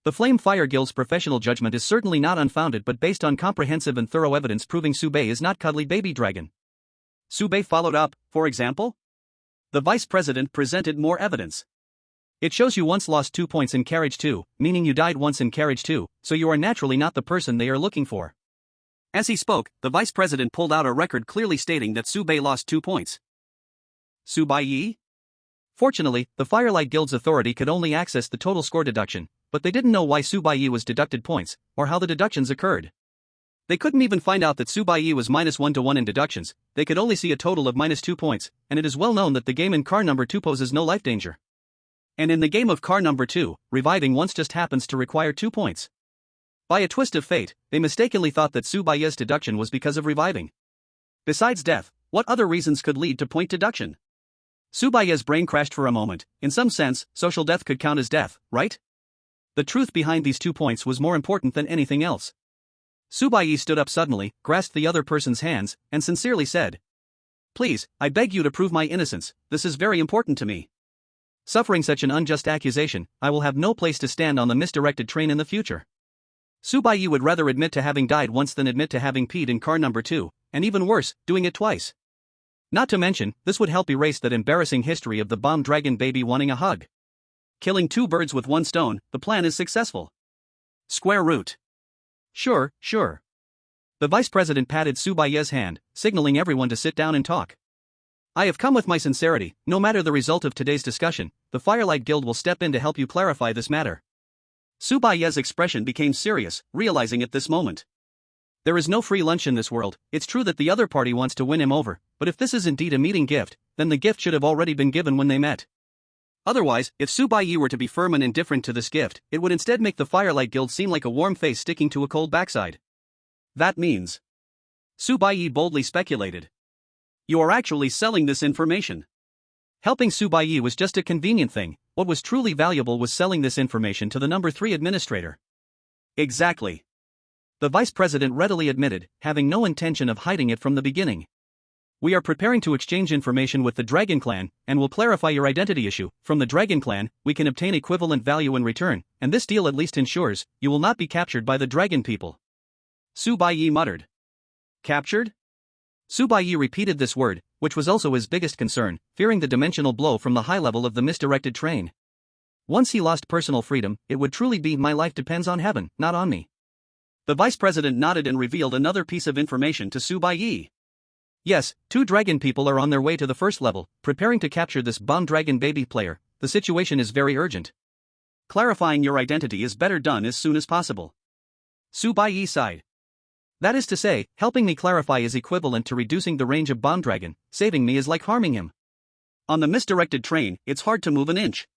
Speaker 1: The Flame Fire Guild's professional judgment is certainly not unfounded but based on comprehensive and thorough evidence proving Baiye is not cuddly baby dragon. Baiye followed up, for example? The vice president presented more evidence. It shows you once lost 2 points in carriage 2, meaning you died once in carriage 2, so you are naturally not the person they are looking for. As he spoke, the vice president pulled out a record clearly stating that Baiye lost 2 points. Baiye? Fortunately, the Firelight Guild's authority could only access the total score deduction, but they didn't know why Baiye was deducted points, or how the deductions occurred. They couldn't even find out that Baiye was -1 to 1 in deductions. They could only see a total of -2 points, and it is well known that the game in car number 2 poses no life danger. And in the game of car number 2, reviving once just happens to require 2 points. By a twist of fate, they mistakenly thought that Baiye's deduction was because of reviving. Besides death, what other reasons could lead to point deduction? Baiye's brain crashed for a moment. In some sense, social death could count as death, right? The truth behind these 2 points was more important than anything else. Baiye stood up suddenly, grasped the other person's hands, and sincerely said, "Please, I beg you to prove my innocence. This is very important to me. Suffering such an unjust accusation, I will have no place to stand on the misdirected train in the future." Baiye would rather admit to having died once than admit to having peed in car number 2, and even worse, doing it twice. Not to mention, this would help erase that embarrassing history of the bomb dragon baby wanting a hug. Killing 2 birds with 1 stone, the plan is successful. Square root. Sure. The vice president patted Baiye's hand, signaling everyone to sit down and talk. I have come with my sincerity. No matter the result of today's discussion, the Firelight Guild will step in to help you clarify this matter. Baiye's expression became serious, realizing at this moment. There is no free lunch in this world. It's true that the other party wants to win him over, but if this is indeed a meeting gift, then the gift should have already been given when they met. Otherwise, if Baiye were to be firm and indifferent to this gift, it would instead make the Firelight Guild seem like a warm face sticking to a cold backside. That means, Baiye boldly speculated, you are actually selling this information. Helping Baiye was just a convenient thing. What was truly valuable was selling this information to the number 3 administrator. Exactly. The vice president readily admitted, having no intention of hiding it from the beginning. We are preparing to exchange information with the Dragon Clan, and will clarify your identity issue. From the Dragon Clan, we can obtain equivalent value in return, and this deal at least ensures you will not be captured by the Dragon people. Baiye muttered. Captured? Baiye repeated this word, which was also his biggest concern, fearing the dimensional blow from the high level of the misdirected train. Once he lost personal freedom, it would truly be my life depends on heaven, not on me. The vice president nodded and revealed another piece of information to Baiye. Yes, 2 dragon people are on their way to the first level, preparing to capture this bomb dragon baby player. The situation is very urgent. Clarifying your identity is better done as soon as possible. Baiye sighed. That is to say, helping me clarify is equivalent to reducing the range of bomb dragon. Saving me is like harming him. On the misdirected train, it's hard to move an inch.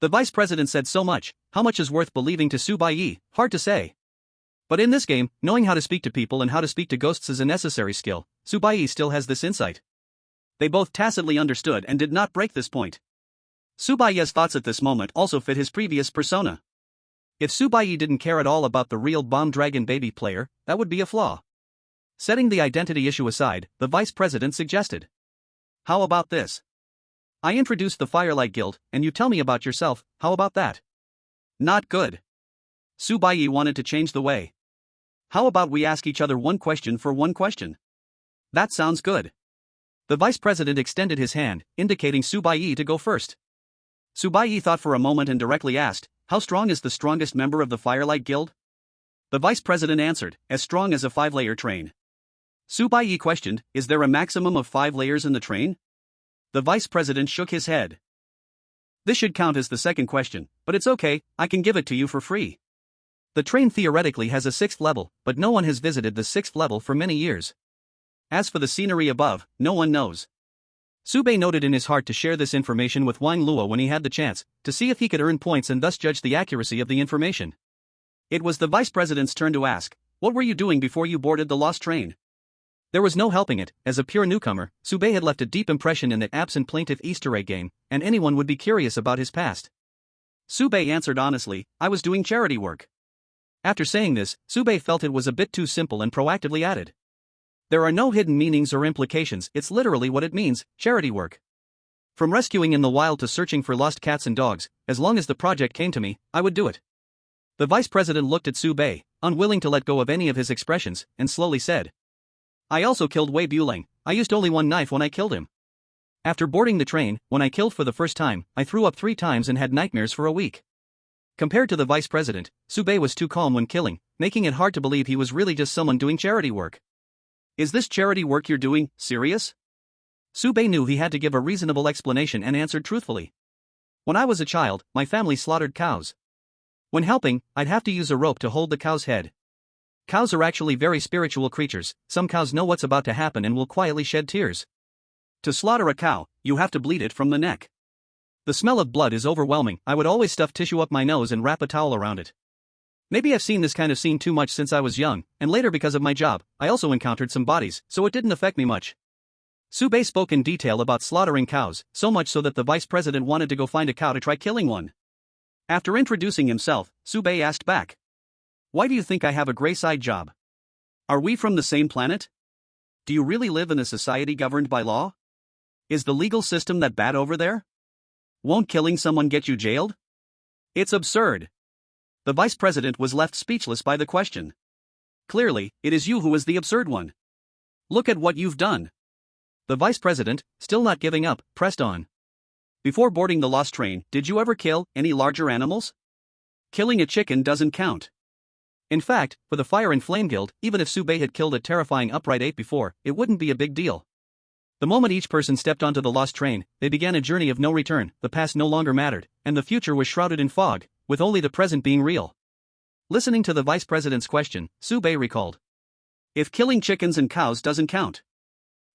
Speaker 1: The vice president said so much. How much is worth believing to Baiye? Hard to say. But in this game, knowing how to speak to people and how to speak to ghosts is a necessary skill. Baiye still has this insight. They both tacitly understood and did not break this point. Baiye's thoughts at this moment also fit his previous persona. If Su Baiye didn't care at all about the real bomb dragon baby player, that would be a flaw. Setting the identity issue aside, the vice president suggested. How about this? I introduce the Firelight Guild, and you tell me about yourself, how about that? Not good. Su Baiye wanted to change the way. How about we ask each other one question for one question? That sounds good. The vice president extended his hand, indicating Su Baiye to go first. Su Baiye thought for a moment and directly asked, how strong is the strongest member of the Firelight Guild? The vice president answered, as strong as a 5-layer train. Su Baiye questioned, is there a maximum of 5 layers in the train? The vice president shook his head. This should count as the second question, but it's okay, I can give it to you for free. The train theoretically has a 6th level, but no one has visited the 6th level for many years. As for the scenery above, no one knows. Su Baiye noted in his heart to share this information with Wang Luo when he had the chance, to see if he could earn points and thus judge the accuracy of the information. It was the vice president's turn to ask, what were you doing before you boarded the lost train? There was no helping it, as a pure newcomer, Su Baiye had left a deep impression in that absent plaintive Easter egg game, and anyone would be curious about his past. Su Baiye answered honestly, I was doing charity work. After saying this, Su Baiye felt it was a bit too simple and proactively added. There are no hidden meanings or implications, it's literally what it means, charity work. From rescuing in the wild to searching for lost cats and dogs, as long as the project came to me, I would do it. The vice president looked at Su Baiye, unwilling to let go of any of his expressions, and slowly said. I also killed Wei Buleng, I used only one knife when I killed him. After boarding the train, when I killed for the first time, I threw up 3 times and had nightmares for a week. Compared to the vice president, Su Baiye was too calm when killing, making it hard to believe he was really just someone doing charity work. Is this charity work you're doing serious? Su Baiye knew he had to give a reasonable explanation and answered truthfully. When I was a child, my family slaughtered cows. When helping, I'd have to use a rope to hold the cow's head. Cows are actually very spiritual creatures, some cows know what's about to happen and will quietly shed tears. To slaughter a cow, you have to bleed it from the neck. The smell of blood is overwhelming, I would always stuff tissue up my nose and wrap a towel around it. Maybe I've seen this kind of scene too much since I was young, and later because of my job, I also encountered some bodies, so it didn't affect me much. Su Baiye spoke in detail about slaughtering cows, so much so that the vice president wanted to go find a cow to try killing one. After introducing himself, Su Baiye asked back. Why do you think I have a gray side job? Are we from the same planet? Do you really live in a society governed by law? Is the legal system that bad over there? Won't killing someone get you jailed? It's absurd. The vice president was left speechless by the question. Clearly, it is you who is the absurd one. Look at what you've done. The vice president, still not giving up, pressed on. Before boarding the lost train, did you ever kill any larger animals? Killing a chicken doesn't count. In fact, for the Fire and Flame Guild, even if Su Baiye had killed a terrifying upright ape before, it wouldn't be a big deal. The moment each person stepped onto the lost train, they began a journey of no return, the past no longer mattered, and the future was shrouded in fog, with only the present being real. Listening to the vice president's question, Su Baiye recalled. If killing chickens and cows doesn't count.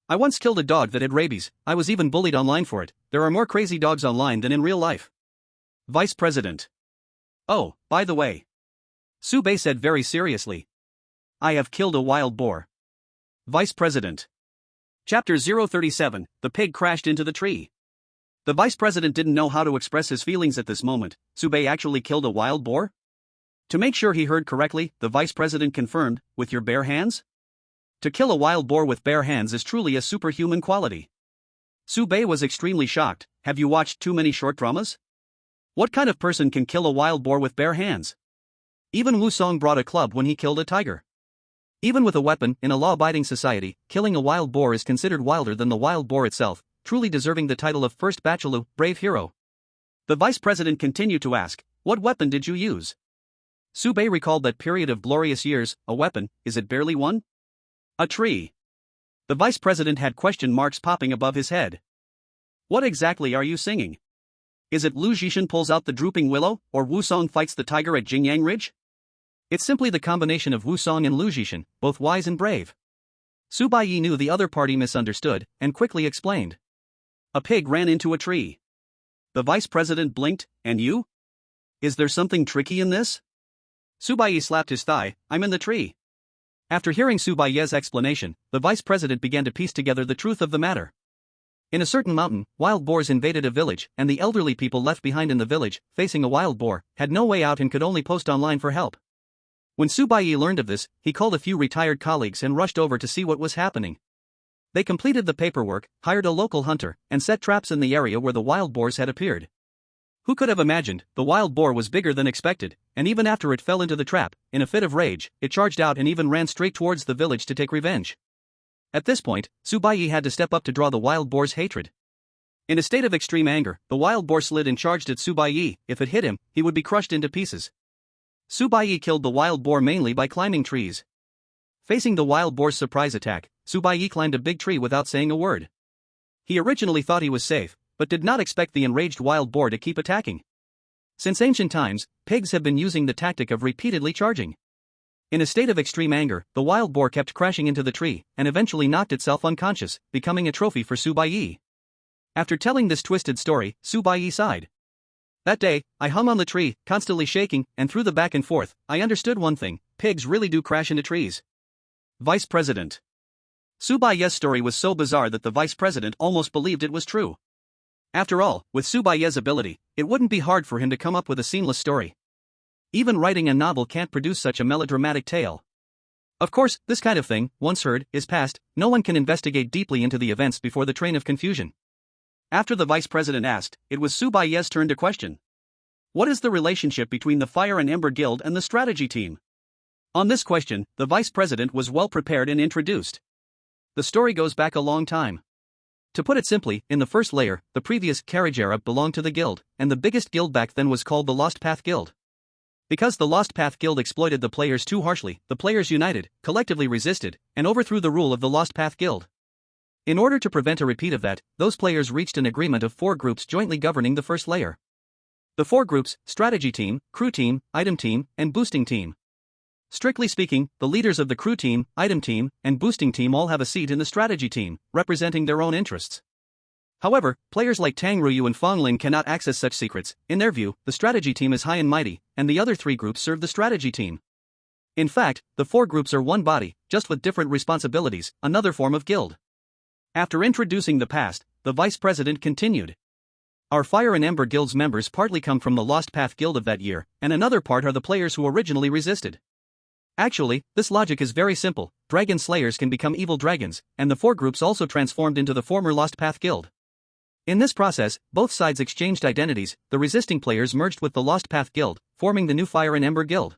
Speaker 1: I once killed a dog that had rabies, I was even bullied online for it, there are more crazy dogs online than in real life. Vice President. Oh, by the way. Su Baiye said very seriously. I have killed a wild boar. Vice President. Chapter 037, The Pig Crashed into the Tree. The vice president didn't know how to express his feelings at this moment. Su Baiye actually killed a wild boar? To make sure he heard correctly, the vice president confirmed, with your bare hands? To kill a wild boar with bare hands is truly a superhuman quality. Su Baiye was extremely shocked. Have you watched too many short dramas? What kind of person can kill a wild boar with bare hands? Even Wu Song brought a club when he killed a tiger. Even with a weapon, in a law-abiding society, killing a wild boar is considered wilder than the wild boar itself, truly deserving the title of First Bachelor, Brave Hero. The vice president continued to ask, what weapon did you use? Su Baiye recalled that period of glorious years. A weapon, is it barely one? A tree. The vice president had question marks popping above his head. What exactly are you singing? Is it Lu Zhishan pulls out the drooping willow, or Wu Song fights the tiger at Jingyang Ridge? It's simply the combination of Wu Song and Lu Zhishan, both wise and brave. Su Baiye knew the other party misunderstood, and quickly explained. A pig ran into a tree. The vice president blinked, and you? Is there something tricky in this? Su Baiye slapped his thigh, I'm in the tree. After hearing Su Baiye's explanation, the vice president began to piece together the truth of the matter. In a certain mountain, wild boars invaded a village, and the elderly people left behind in the village, facing a wild boar, had no way out and could only post online for help. When Baiye learned of this, he called a few retired colleagues and rushed over to see what was happening. They completed the paperwork, hired a local hunter, and set traps in the area where the wild boars had appeared. Who could have imagined, the wild boar was bigger than expected, and even after it fell into the trap, in a fit of rage, it charged out and even ran straight towards the village to take revenge. At this point, Baiye had to step up to draw the wild boar's hatred. In a state of extreme anger, the wild boar slid and charged at Baiye. If it hit him, he would be crushed into pieces. Baiye killed the wild boar mainly by climbing trees. Facing the wild boar's surprise attack, Baiye climbed a big tree without saying a word. He originally thought he was safe, but did not expect the enraged wild boar to keep attacking. Since ancient times, pigs have been using the tactic of repeatedly charging. In a state of extreme anger, the wild boar kept crashing into the tree, and eventually knocked itself unconscious, becoming a trophy for Baiye. After telling this twisted story, Baiye sighed. That day, I hung on the tree, constantly shaking, and through the back and forth, I understood one thing: pigs really do crash into trees. Vice President. Baiye's story was so bizarre that the vice president almost believed it was true. After all, with Baiye's ability, it wouldn't be hard for him to come up with a seamless story. Even writing a novel can't produce such a melodramatic tale. Of course, this kind of thing, once heard, is past. No one can investigate deeply into the events before the train of confusion. After the vice president asked, it was Baiye's turn to question. What is the relationship between the Fire and Ember Guild and the strategy team? On this question, the vice president was well prepared and introduced. The story goes back a long time. To put it simply, in the first layer, the previous carriage era belonged to the guild, and the biggest guild back then was called the Lost Path Guild. Because the Lost Path Guild exploited the players too harshly, the players united, collectively resisted, and overthrew the rule of the Lost Path Guild. In order to prevent a repeat of that, those players reached an agreement of 4 groups jointly governing the first layer. The 4 groups: strategy team, crew team, item team, and boosting team. Strictly speaking, the leaders of the crew team, item team, and boosting team all have a seat in the strategy team, representing their own interests. However, players like Tang Ruyu and Fong Lin cannot access such secrets. In their view, the strategy team is high and mighty, and the other 3 groups serve the strategy team. In fact, the 4 groups are one body, just with different responsibilities, another form of guild. After introducing the past, the vice president continued. Our Fire and Ember Guild's members partly come from the Lost Path Guild of that year, and another part are the players who originally resisted. Actually, this logic is very simple: dragon slayers can become evil dragons, and the 4 groups also transformed into the former Lost Path Guild. In this process, both sides exchanged identities. The resisting players merged with the Lost Path Guild, forming the new Fire and Ember Guild.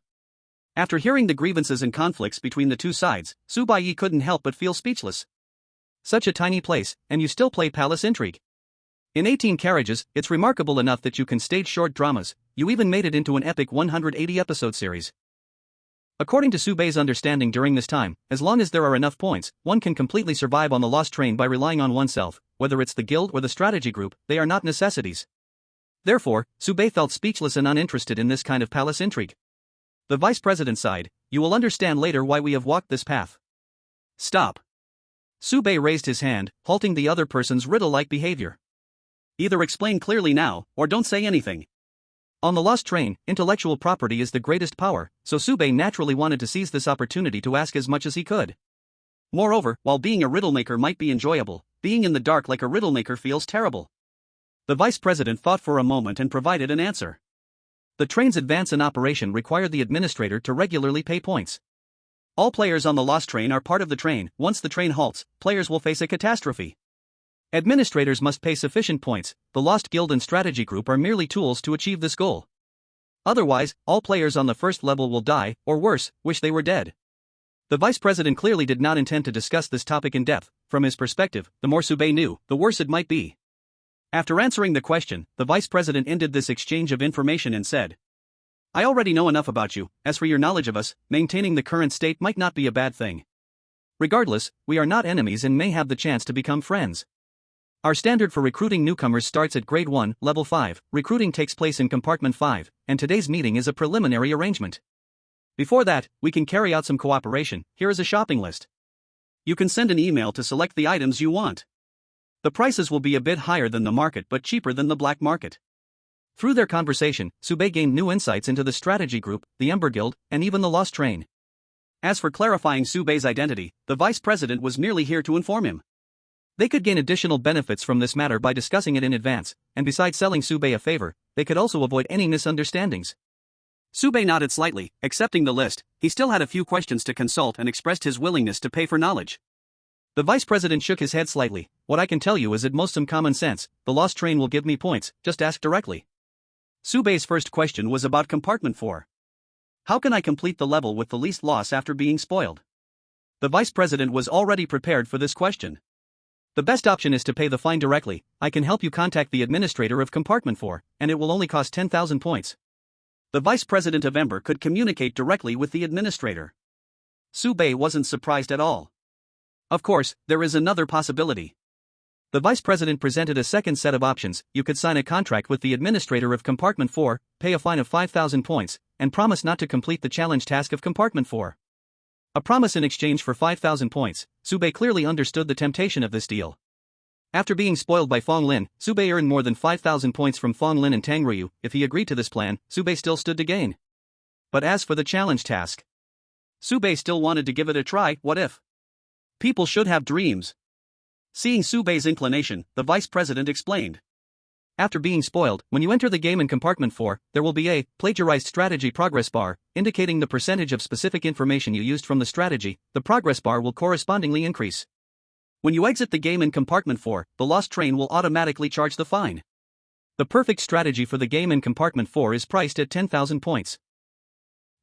Speaker 1: After hearing the grievances and conflicts between the two sides, Baiye couldn't help but feel speechless. Such a tiny place, and you still play palace intrigue. In 18 carriages, it's remarkable enough that you can stage short dramas. You even made it into an epic 180-episode series. According to Baiye's understanding during this time, as long as there are enough points, one can completely survive on the Lost Train by relying on oneself. Whether it's the guild or the strategy group, they are not necessities. Therefore, Baiye felt speechless and uninterested in this kind of palace intrigue. The vice president sighed. You will understand later why we have walked this path. Stop. Baiye raised his hand, halting the other person's riddle-like behavior. Either explain clearly now, or don't say anything. On the Lost Train, intellectual property is the greatest power, so Baiye naturally wanted to seize this opportunity to ask as much as he could. Moreover, while being a riddle maker might be enjoyable, being in the dark like a riddle maker feels terrible. The vice president thought for a moment and provided an answer. The train's advance in operation required the administrator to regularly pay points. All players on the Lost Train are part of the train. Once the train halts, players will face a catastrophe. Administrators must pay sufficient points. The Lost Guild and Strategy Group are merely tools to achieve this goal. Otherwise, all players on the first level will die, or worse, wish they were dead. The vice president clearly did not intend to discuss this topic in depth. From his perspective, the more Baiye knew, the worse it might be. After answering the question, the vice president ended this exchange of information and said, I already know enough about you. As for your knowledge of us, maintaining the current state might not be a bad thing. Regardless, we are not enemies and may have the chance to become friends. Our standard for recruiting newcomers starts at Grade 1, Level 5, recruiting takes place in Compartment 5, and today's meeting is a preliminary arrangement. Before that, we can carry out some cooperation. Here is a shopping list. You can send an email to select the items you want. The prices will be a bit higher than the market but cheaper than the black market. Through their conversation, Baiye gained new insights into the strategy group, the Ember Guild, and even the Lost Train. As for clarifying Baiye's identity, the vice president was merely here to inform him. They could gain additional benefits from this matter by discussing it in advance, and besides selling Sube a favor, they could also avoid any misunderstandings. Sube nodded slightly, accepting the list. He still had a few questions to consult and expressed his willingness to pay for knowledge. The vice president shook his head slightly. What I can tell you is at most some common sense. The lost train will give me points, just ask directly. Sube's first question was about compartment 4. How can I complete the level with the least loss after being spoiled? The vice president was already prepared for this question. The best option is to pay the fine directly. I can help you contact the administrator of compartment 4, and it will only cost 10,000 points. The vice president of Ember could communicate directly with the administrator. Sube wasn't surprised at all. Of course, there is another possibility. The vice president presented a second set of options. You could sign a contract with the administrator of compartment 4, pay a fine of 5,000 points, and promise not to complete the challenge task of compartment 4. A promise in exchange for 5,000 points. Sube clearly understood the temptation of this deal. After being spoiled by Fong Lin, Sube earned more than 5,000 points from Fong Lin and Tang Ryu. If he agreed to this plan, Sube still stood to gain. But as for the challenge task, Sube still wanted to give it a try. What if? People should have dreams. Seeing Sube's inclination, the vice president explained. After being spoiled, when you enter the game in compartment 4, there will be a plagiarized strategy progress bar, indicating the percentage of specific information you used from the strategy. The progress bar will correspondingly increase. When you exit the game in compartment 4, the lost train will automatically charge the fine. The perfect strategy for the game in compartment 4 is priced at 10,000 points.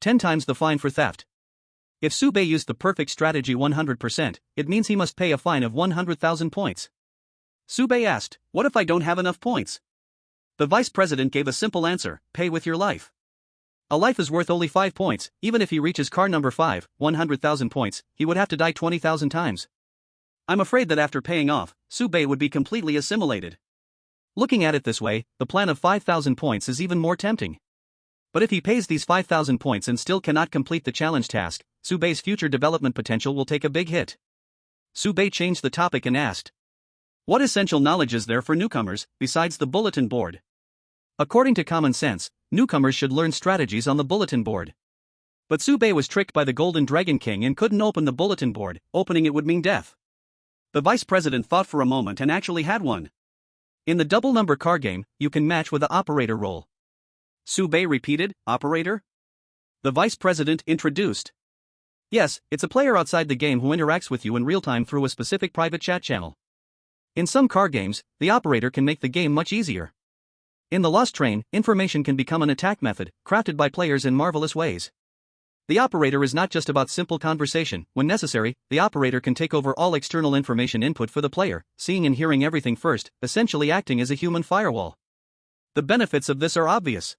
Speaker 1: 10 times the fine for theft. If Sube used the perfect strategy 100%, it means he must pay a fine of 100,000 points. Sube asked, what if I don't have enough points? The vice president gave a simple answer, pay with your life. A life is worth only 5 points. Even if he reaches car number 5, 100,000 points, he would have to die 20,000 times. I'm afraid that after paying off, Sube would be completely assimilated. Looking at it this way, the plan of 5,000 points is even more tempting. But if he pays these 5,000 points and still cannot complete the challenge task, Sube's future development potential will take a big hit. Sube changed the topic and asked, what essential knowledge is there for newcomers, besides the bulletin board? According to common sense, newcomers should learn strategies on the bulletin board. But Sube was tricked by the Golden Dragon King and couldn't open the bulletin board. Opening it would mean death. The vice president thought for a moment and actually had one. In the double number car game, you can match with the operator role. Sube repeated, operator? The vice president introduced. Yes, it's a player outside the game who interacts with you in real time through a specific private chat channel. In some car games, the operator can make the game much easier. In the Lost Train, information can become an attack method, crafted by players in marvelous ways. The operator is not just about simple conversation. When necessary, the operator can take over all external information input for the player, seeing and hearing everything first, essentially acting as a human firewall. The benefits of this are obvious.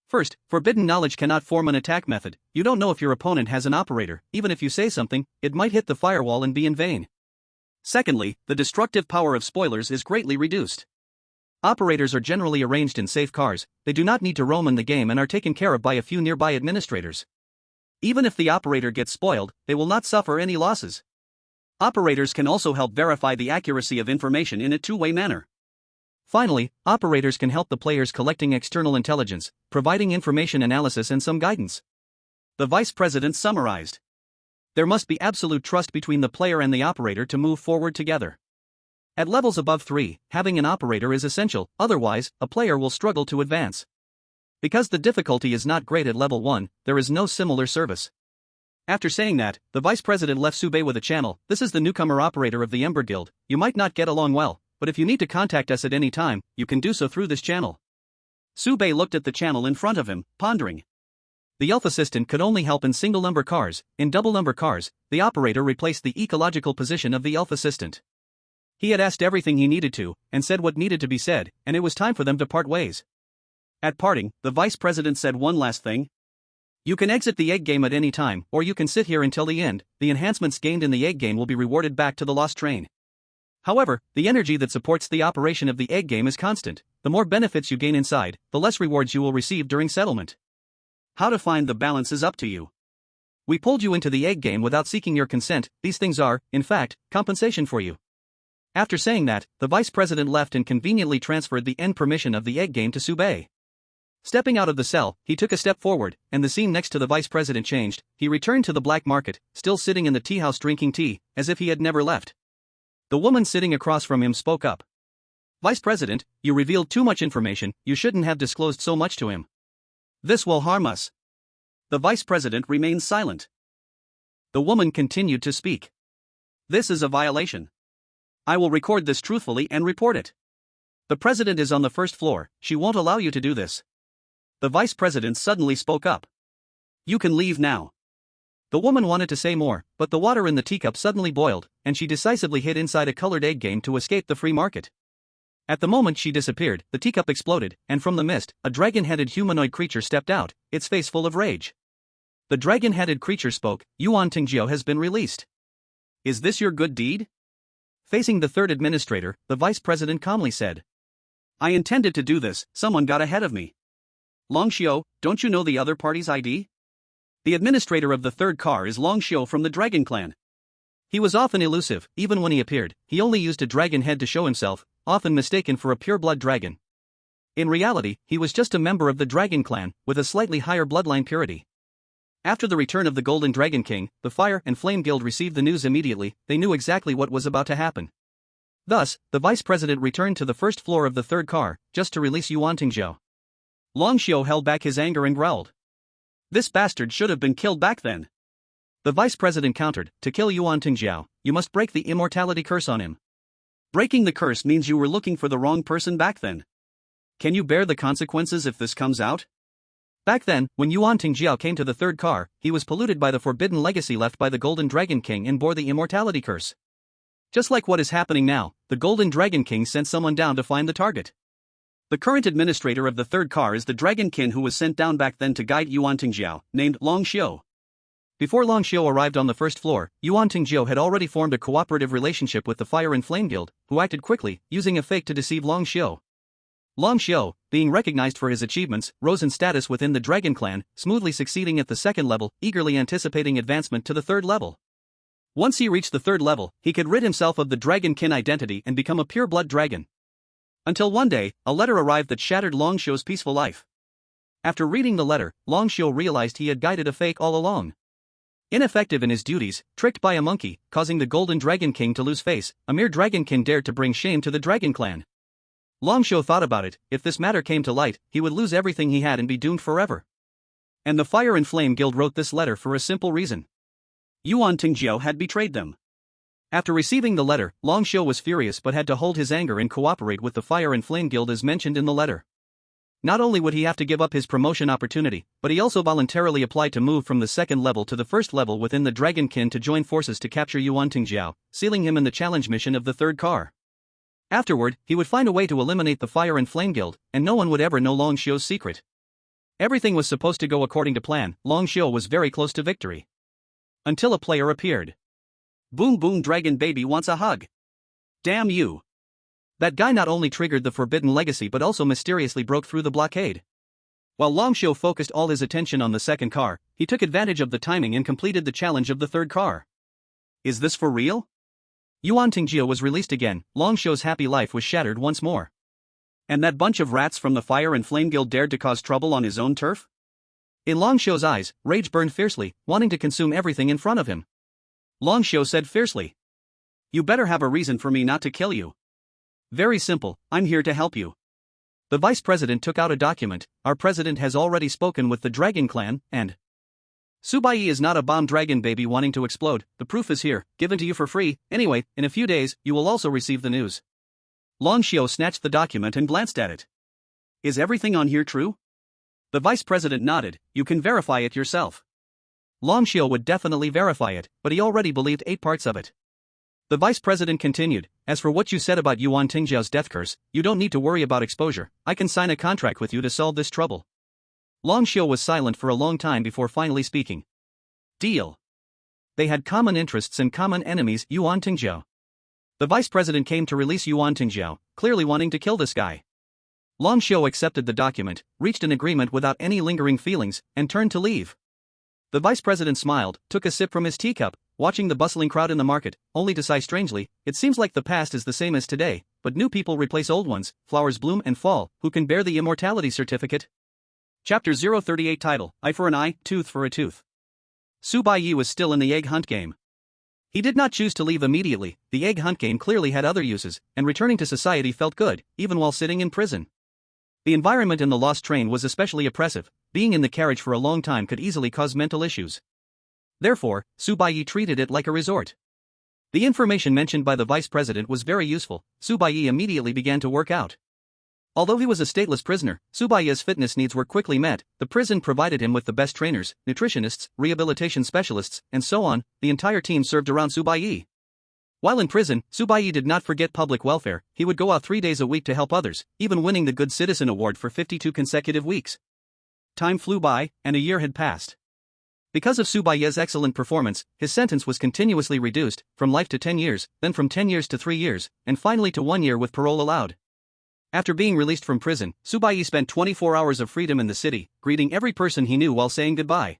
Speaker 1: First, forbidden knowledge cannot form an attack method. You don't know if your opponent has an operator. Even if you say something, it might hit the firewall and be in vain. Secondly, the destructive power of spoilers is greatly reduced. Operators are generally arranged in safe cars. They do not need to roam in the game and are taken care of by a few nearby administrators. Even if the operator gets spoiled, they will not suffer any losses. Operators can also help verify the accuracy of information in a two-way manner. Finally, operators can help the players collecting external intelligence, providing information analysis and some guidance. The vice president summarized. There must be absolute trust between the player and the operator to move forward together. At levels above 3, having an operator is essential, otherwise, a player will struggle to advance. Because the difficulty is not great at level 1, there is no similar service. After saying that, the vice president left Sube with a channel. This is the newcomer operator of the Ember Guild. You might not get along well, but if you need to contact us at any time, you can do so through this channel. Sube looked at the channel in front of him, pondering. The elf assistant could only help in single number cars. In double number cars, the operator replaced the ecological position of the elf assistant. He had asked everything he needed to, and said what needed to be said, and it was time for them to part ways. At parting, the vice president said one last thing. You can exit the egg game at any time, or you can sit here until the end. The enhancements gained in the egg game will be rewarded back to the Lost Train. However, the energy that supports the operation of the egg game is constant. The more benefits you gain inside, the less rewards you will receive during settlement. How to find the balance is up to you. We pulled you into the egg game without seeking your consent. These things are, in fact, compensation for you. After saying that, the vice president left and conveniently transferred the end permission of the egg game to Sube. Stepping out of the cell, he took a step forward, and the scene next to the vice president changed. He returned to the black market, still sitting in the tea house drinking tea, as if he had never left. The woman sitting across from him spoke up. Vice President, you revealed too much information, you shouldn't have disclosed so much to him. This will harm us. The Vice President remained silent. The woman continued to speak. This is a violation. I will record this truthfully and report it. The President is on the first floor, she won't allow you to do this. The Vice President suddenly spoke up. You can leave now. The woman wanted to say more, but the water in the teacup suddenly boiled, and she decisively hid inside a colored egg game to escape the free market. At the moment she disappeared, the teacup exploded, and from the mist, a dragon-headed humanoid creature stepped out, its face full of rage. The dragon-headed creature spoke, Yuan Tingjiao has been released. Is this your good deed? Facing the third administrator, the Vice President calmly said. I intended to do this, someone got ahead of me. Long Xiao, don't you know the other party's ID? The administrator of the third car is Long Xiao from the Dragon Clan. He was often elusive, even when he appeared, he only used a dragon head to show himself, often mistaken for a pure-blood dragon. In reality, he was just a member of the Dragon Clan, with a slightly higher bloodline purity. After the return of the Golden Dragon King, the Fire and Flame Guild received the news immediately, they knew exactly what was about to happen. Thus, the Vice President returned to the first floor of the third car, just to release Yuan Tingjiao. Long Xiao held back his anger and growled. This bastard should have been killed back then. The Vice President countered, to kill Yuan Tingjiao, you must break the immortality curse on him. Breaking the curse means you were looking for the wrong person back then. Can you bear the consequences if this comes out? Back then, when Yuan Tingjiao came to the third car, he was polluted by the forbidden legacy left by the Golden Dragon King and bore the immortality curse. Just like what is happening now, the Golden Dragon King sent someone down to find the target. The current administrator of the third car is the Dragon King who was sent down back then to guide Yuan Tingjiao, named Long Xiao. Before Long Xiao arrived on the first floor, Yuan Tingjiao had already formed a cooperative relationship with the Fire and Flame Guild, who acted quickly, using a fake to deceive Long Xiao. Long Xiao, being recognized for his achievements, rose in status within the Dragon Clan, smoothly succeeding at the second level, eagerly anticipating advancement to the third level. Once he reached the third level, he could rid himself of the Dragon Kin identity and become a pure-blood dragon. Until one day, a letter arrived that shattered Long Xiao's peaceful life. After reading the letter, Long Xiao realized he had guided a fake all along. Ineffective in his duties, tricked by a monkey, causing the Golden Dragon King to lose face, a mere dragonkin dared to bring shame to the Dragon Clan. Long Xiao thought about it, if this matter came to light, he would lose everything he had and be doomed forever. And the Fire and Flame Guild wrote this letter for a simple reason. Yuan Tingjiao had betrayed them. After receiving the letter, Long Xiao was furious but had to hold his anger and cooperate with the Fire and Flame Guild as mentioned in the letter. Not only would he have to give up his promotion opportunity, but he also voluntarily applied to move from the second level to the first level within the Dragonkin to join forces to capture Yuan Tingjiao, sealing him in the challenge mission of the third car. Afterward, he would find a way to eliminate the Fire and Flame Guild, and no one would ever know Long Xiao's secret. Everything was supposed to go according to plan, Long Xiao was very close to victory. Until a player appeared. Boom boom dragon baby wants a hug. Damn you. That guy not only triggered the forbidden legacy but also mysteriously broke through the blockade. While Long Xiao focused all his attention on the second car, he took advantage of the timing and completed the challenge of the third car. Is this for real? Yuan Tingjiao was released again, Long Xiao's happy life was shattered once more. And that bunch of rats from the Fire and Flame Guild dared to cause trouble on his own turf? In Long Xiao's eyes, rage burned fiercely, wanting to consume everything in front of him. Long Xiao said fiercely. You better have a reason for me not to kill you. Very simple, I'm here to help you. The Vice President took out a document, our President has already spoken with the Dragon Clan, and Baiye is not a bomb dragon baby wanting to explode, the proof is here, given to you for free, anyway, in a few days, you will also receive the news. Long Xiao snatched the document and glanced at it. Is everything on here true? The Vice President nodded, you can verify it yourself. Long Xiao would definitely verify it, but he already believed 8 parts of it. The Vice President continued, as for what you said about Yuan Tingjiao's death curse, you don't need to worry about exposure, I can sign a contract with you to solve this trouble. Long Xiao was silent for a long time before finally speaking. Deal. They had common interests and common enemies, Yuan Tingjiao. The Vice President came to release Yuan Tingjiao, clearly wanting to kill this guy. Long Xiao accepted the document, reached an agreement without any lingering feelings, and turned to leave. The Vice President smiled, took a sip from his teacup, watching the bustling crowd in the market, only to sigh strangely, it seems like the past is the same as today, but new people replace old ones, flowers bloom and fall, who can bear the immortality certificate? Chapter 038 Title, Eye for an eye, Tooth for a tooth. Baiye was still in the egg hunt game. He did not choose to leave immediately. The egg hunt game clearly had other uses, and returning to society felt good, even while sitting in prison. The environment in the lost train was especially oppressive. Being in the carriage for a long time could easily cause mental issues. Therefore, Baiye treated it like a resort. The information mentioned by the vice president was very useful. Baiye immediately began to work out. Although he was a stateless prisoner, Baiye's fitness needs were quickly met. The prison provided him with the best trainers, nutritionists, rehabilitation specialists, and so on. The entire team served around Baiye. While in prison, Baiye did not forget public welfare. He would go out 3 days a week to help others, even winning the Good Citizen Award for 52 consecutive weeks. Time flew by, and a year had passed. Because of Baiye's excellent performance, his sentence was continuously reduced, from life to 10 years, then from 10 years to 3 years, and finally to 1 year with parole allowed. After being released from prison, Baiye spent 24 hours of freedom in the city, greeting every person he knew while saying goodbye.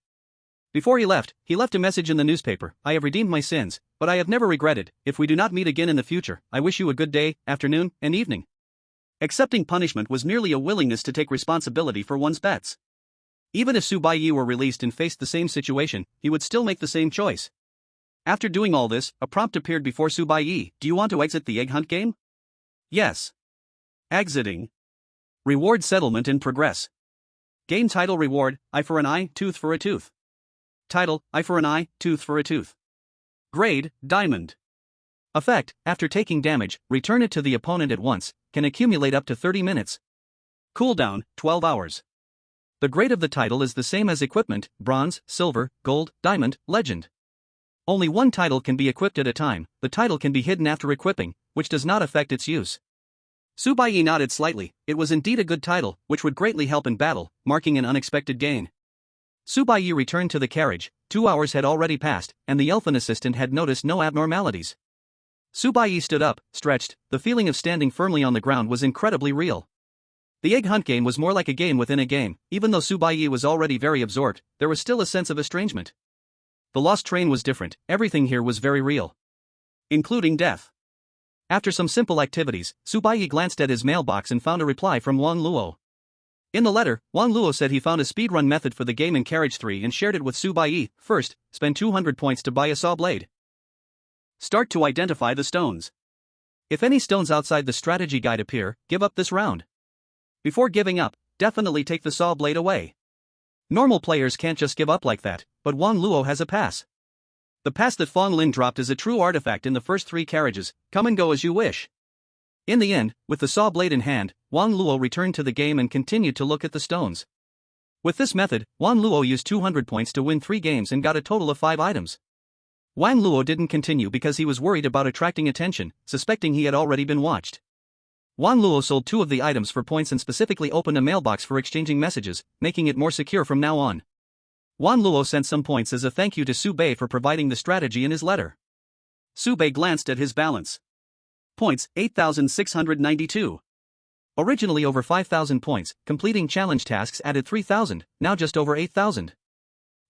Speaker 1: Before he left a message in the newspaper: "I have redeemed my sins, but I have never regretted. If we do not meet again in the future, I wish you a good day, afternoon, and evening." Accepting punishment was merely a willingness to take responsibility for one's bets. Even if Baiye were released and faced the same situation, he would still make the same choice. After doing all this, a prompt appeared before Baiye: "Do you want to exit the egg hunt game?" Yes. Exiting. Reward settlement in progress. Game title: Reward: eye for an eye, tooth for a tooth. Title: eye for an eye, tooth for a tooth. Grade: Diamond. Effect: after taking damage, return it to the opponent at once, can accumulate up to 30 minutes. Cooldown: 12 hours. The grade of the title is the same as equipment: bronze, silver, gold, diamond, legend. Only one title can be equipped at a time. The title can be hidden after equipping, which does not affect its use. Baiye nodded slightly. It was indeed a good title, which would greatly help in battle, marking an unexpected gain. Baiye returned to the carriage. 2 hours had already passed, and the elfin assistant had noticed no abnormalities. Baiye stood up, stretched. The feeling of standing firmly on the ground was incredibly real. The egg hunt game was more like a game within a game. Even though Baiye was already very absorbed, there was still a sense of estrangement. The lost train was different. Everything here was very real, including death. After some simple activities, Baiye glanced at his mailbox and found a reply from Wang Luo. In the letter, Wang Luo said he found a speedrun method for the game in Carriage 3 and shared it with Baiye. First, spend 200 points to buy a saw blade. Start to identify the stones. If any stones outside the strategy guide appear, give up this round. Before giving up, definitely take the saw blade away. Normal players can't just give up like that, but Wang Luo has a pass. The pass that Fong Lin dropped is a true artifact in the first 3 carriages. Come and go as you wish. In the end, with the saw blade in hand, Wang Luo returned to the game and continued to look at the stones. With this method, Wang Luo used 200 points to win 3 games and got a total of 5 items. Wang Luo didn't continue because he was worried about attracting attention, suspecting he had already been watched. Wang Luo sold 2 of the items for points and specifically opened a mailbox for exchanging messages, making it more secure from now on. Wang Luo sent some points as a thank you to Baiye for providing the strategy in his letter. Baiye glanced at his balance. Points: 8,692. Originally over 5,000 points, completing challenge tasks added 3,000, now just over 8,000.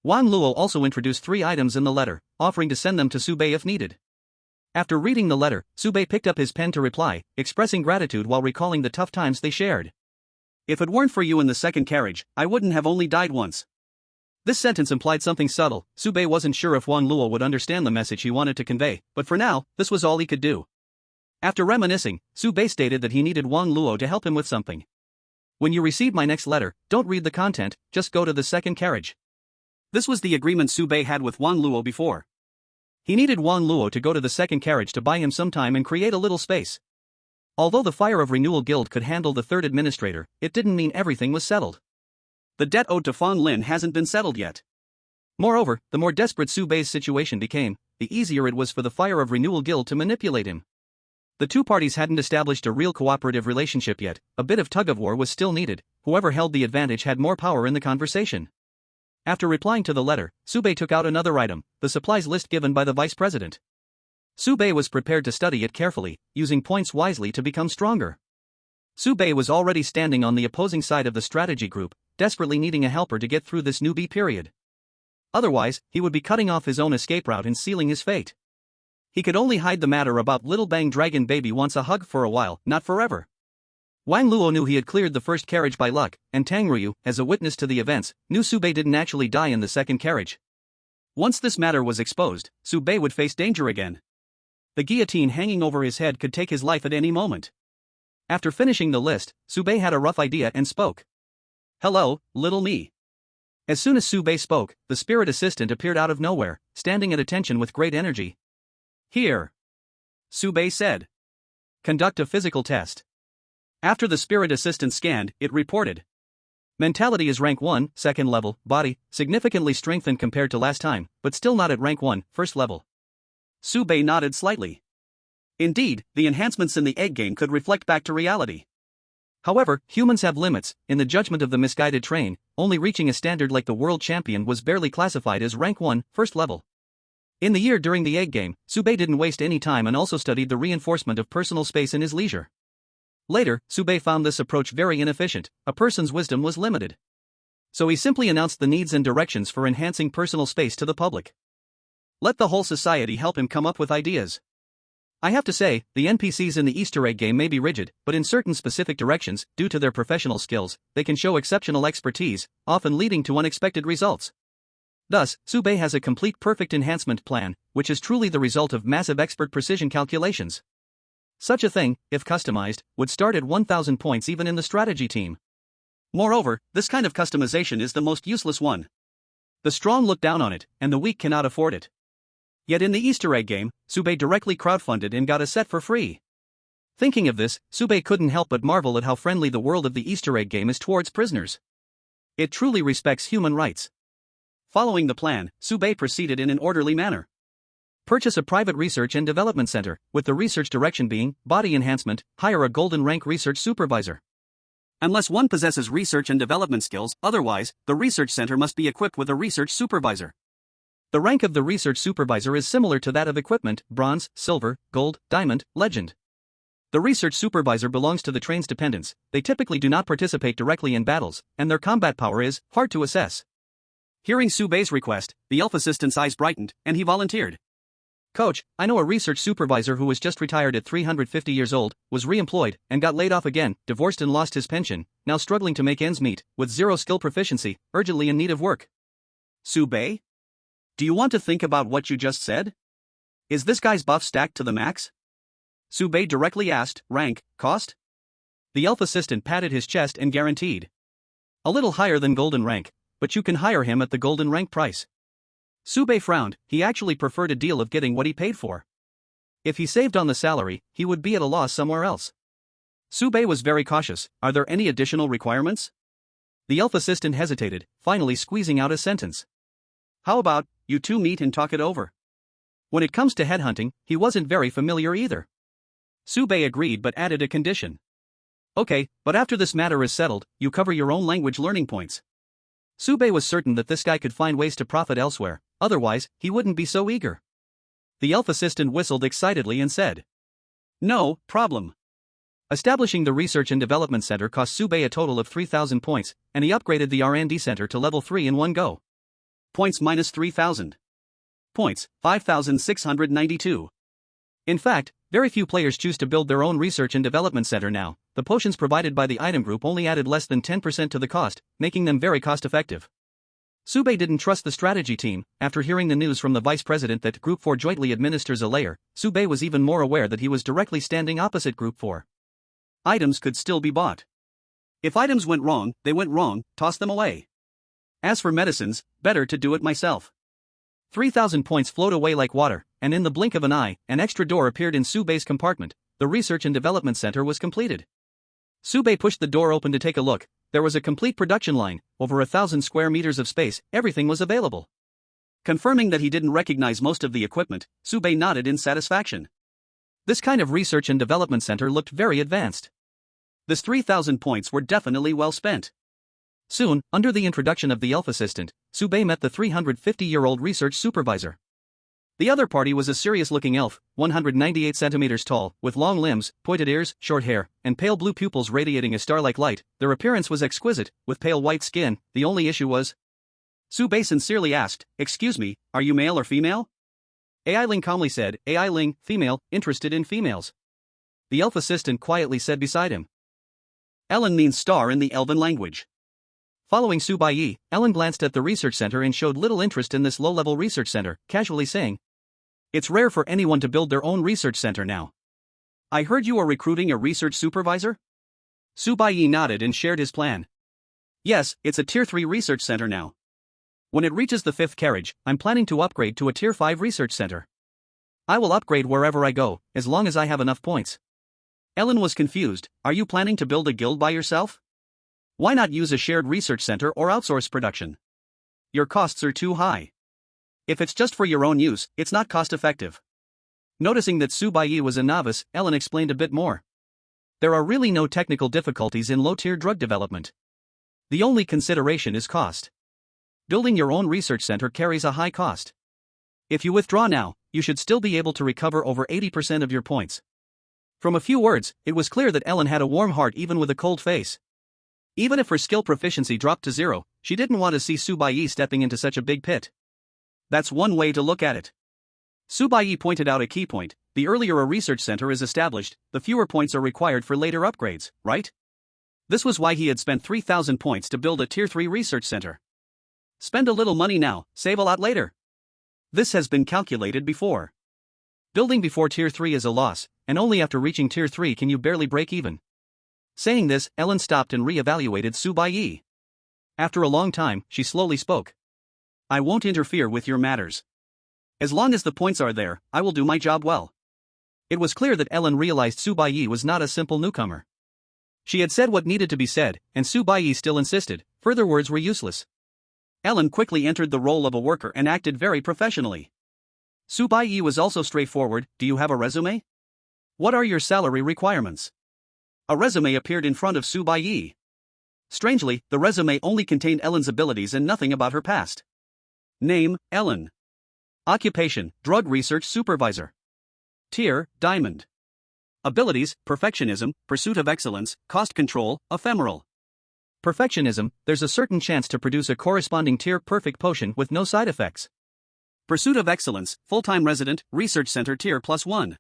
Speaker 1: Wang Luo also introduced 3 items in the letter, offering to send them to Baiye if needed. After reading the letter, Baiye picked up his pen to reply, expressing gratitude while recalling the tough times they shared. "If it weren't for you in the second carriage, I wouldn't have only died once." This sentence implied something subtle. Baiye wasn't sure if Wang Luo would understand the message he wanted to convey, but for now, this was all he could do. After reminiscing, Baiye stated that he needed Wang Luo to help him with something. "When you receive my next letter, don't read the content, just go to the second carriage." This was the agreement Baiye had with Wang Luo before. He needed Wang Luo to go to the second carriage to buy him some time and create a little space. Although the Fire of Renewal Guild could handle the third administrator, it didn't mean everything was settled. The debt owed to Fong Lin hasn't been settled yet. Moreover, the more desperate Baiye's situation became, the easier it was for the Fire of Renewal Guild to manipulate him. The 2 parties hadn't established a real cooperative relationship yet. A bit of tug-of-war was still needed. Whoever held the advantage had more power in the conversation. After replying to the letter, Baiye took out another item, the supplies list given by the vice president. Baiye was prepared to study it carefully, using points wisely to become stronger. Baiye was already standing on the opposing side of the strategy group, desperately needing a helper to get through this newbie period. Otherwise, he would be cutting off his own escape route and sealing his fate. He could only hide the matter about Little Bang Dragon Baby wants a hug for a while, not forever. Wang Luo knew he had cleared the first carriage by luck, and Tang Ryu, as a witness to the events, knew Baiye didn't actually die in the second carriage. Once this matter was exposed, Baiye would face danger again. The guillotine hanging over his head could take his life at any moment. After finishing the list, Baiye had a rough idea and spoke. "Hello, little me." As soon as Baiye spoke, the spirit assistant appeared out of nowhere, standing at attention with great energy. "Here," Baiye said. "Conduct a physical test." After the spirit assistant scanned, it reported. Mentality is rank 1, second level, body, significantly strengthened compared to last time, but still not at rank 1, first level. Baiye nodded slightly. Indeed, the enhancements in the egg game could reflect back to reality. However, humans have limits. In the judgment of the misguided train, only reaching a standard like the world champion was barely classified as rank 1, first level. In the year during the egg game, Baiye didn't waste any time and also studied the reinforcement of personal space in his leisure. Later, Baiye found this approach very inefficient. A person's wisdom was limited. So he simply announced the needs and directions for enhancing personal space to the public. Let the whole society help him come up with ideas. I have to say, the NPCs in the Easter egg game may be rigid, but in certain specific directions, due to their professional skills, they can show exceptional expertise, often leading to unexpected results. Thus, Baiye has a complete perfect enhancement plan, which is truly the result of massive expert precision calculations. Such a thing, if customized, would start at 1,000 points even in the strategy team. Moreover, this kind of customization is the most useless one. The strong look down on it, and the weak cannot afford it. Yet in the Easter egg game, Baiye directly crowdfunded and got a set for free. Thinking of this, Baiye couldn't help but marvel at how friendly the world of the Easter egg game is towards prisoners. It truly respects human rights. Following the plan, Baiye proceeded in an orderly manner. Purchase a private research and development center, with the research direction being body enhancement. Hire a golden rank research supervisor. Unless one possesses research and development skills, otherwise, the research center must be equipped with a research supervisor. The rank of the research supervisor is similar to that of equipment: bronze, silver, gold, diamond, legend. The research supervisor belongs to the train's dependents. They typically do not participate directly in battles, and their combat power is hard to assess. Hearing Baiye's request, the elf assistant's eyes brightened, and he volunteered. "Coach, I know a research supervisor who was just retired at 350 years old, was re-employed, and got laid off again, divorced and lost his pension, now struggling to make ends meet, with zero skill proficiency, urgently in need of work." "Baiye? Do you want to think about what you just said? Is this guy's buff stacked to the max?" Baiye directly asked. "Rank, cost?" The elf assistant patted his chest and guaranteed. "A little higher than golden rank, but you can hire him at the golden rank price." Baiye frowned. He actually preferred a deal of getting what he paid for. If he saved on the salary, he would be at a loss somewhere else. Baiye was very cautious. "Are there any additional requirements?" The elf assistant hesitated, finally squeezing out a sentence. "How about, you two meet and talk it over?" When it comes to headhunting, he wasn't very familiar either. Baiye agreed but added a condition. "Okay, but after this matter is settled, you cover your own language learning points." Baiye was certain that this guy could find ways to profit elsewhere, otherwise, he wouldn't be so eager. The elf assistant whistled excitedly and said, "No problem." Establishing the Research and Development Center cost Baiye a total of 3,000 points, and he upgraded the R&D Center to level 3 in one go. Points minus 3,000. Points, 5,692. In fact, very few players choose to build their own Research and Development Center now. The potions provided by the item group only added less than 10% to the cost, making them very cost-effective. Baiye didn't trust the strategy team. After hearing the news from the vice president that Group 4 jointly administers a layer, Baiye was even more aware that he was directly standing opposite Group 4. Items could still be bought. If items went wrong, they went wrong, toss them away. As for medicines, better to do it myself. 3,000 points flowed away like water, and in the blink of an eye, an extra door appeared in Baiye's compartment. The Research and Development Center was completed. Baiye pushed the door open to take a look. There was a complete production line, over 1,000 square meters of space, everything was available. Confirming that he didn't recognize most of the equipment, Baiye nodded in satisfaction. This kind of Research and Development Center looked very advanced. This 3,000 points were definitely well spent. Soon, under the introduction of the elf assistant, Baiye met the 350-year-old research supervisor. The other party was a serious-looking elf, 198 centimeters tall, with long limbs, pointed ears, short hair, and pale blue pupils radiating a star-like light. Their appearance was exquisite, with pale white skin. The only issue was... Baiye sincerely asked, "Excuse me, are you male or female?" AI Ling calmly said, "AI Ling, female, interested in females." The elf assistant quietly said beside him, "Ellen means star in the elven language. Following Su Baiye, Ellen glanced at the research center and showed little interest in this low-level research center, casually saying, "It's rare for anyone to build their own research center now. I heard you are recruiting a research supervisor?" Su Baiye nodded and shared his plan. "Yes, it's a Tier 3 research center now. When it reaches the 5th carriage, I'm planning to upgrade to a Tier 5 research center. I will upgrade wherever I go, as long as I have enough points." Ellen was confused. "Are you planning to build a guild by yourself? Why not use a shared research center or outsource production? Your costs are too high. If it's just for your own use, it's not cost-effective." Noticing that Su Baiye was a novice, Ellen explained a bit more. "There are really no technical difficulties in low-tier drug development. The only consideration is cost. Building your own research center carries a high cost. If you withdraw now, you should still be able to recover over 80% of your points." From a few words, it was clear that Ellen had a warm heart even with a cold face. Even if her skill proficiency dropped to 0, she didn't want to see Su Baiye stepping into such a big pit. That's one way to look at it. Su Baiye pointed out a key point: the earlier a research center is established, the fewer points are required for later upgrades, right? This was why he had spent 3,000 points to build a Tier 3 research center. Spend a little money now, save a lot later. This has been calculated before. Building before Tier 3 is a loss, and only after reaching Tier 3 can you barely break even. Saying this, Ellen stopped and re-evaluated Su Baiye. After a long time, she slowly spoke. "I won't interfere with your matters. As long as the points are there, I will do my job well." It was clear that Ellen realized Su Baiye was not a simple newcomer. She had said what needed to be said, and Su Baiye still insisted. Further words were useless. Ellen quickly entered the role of a worker and acted very professionally. Su Baiye was also straightforward. "Do you have a resume? What are your salary requirements?" A resume appeared in front of Su Baiye. Strangely, the resume only contained Ellen's abilities and nothing about her past. Name: Ellen. Occupation: drug research supervisor. Tier: Diamond. Abilities: perfectionism, pursuit of excellence, cost control, ephemeral. Perfectionism: there's a certain chance to produce a corresponding tier perfect potion with no side effects. Pursuit of excellence: full-time resident, research center tier +1.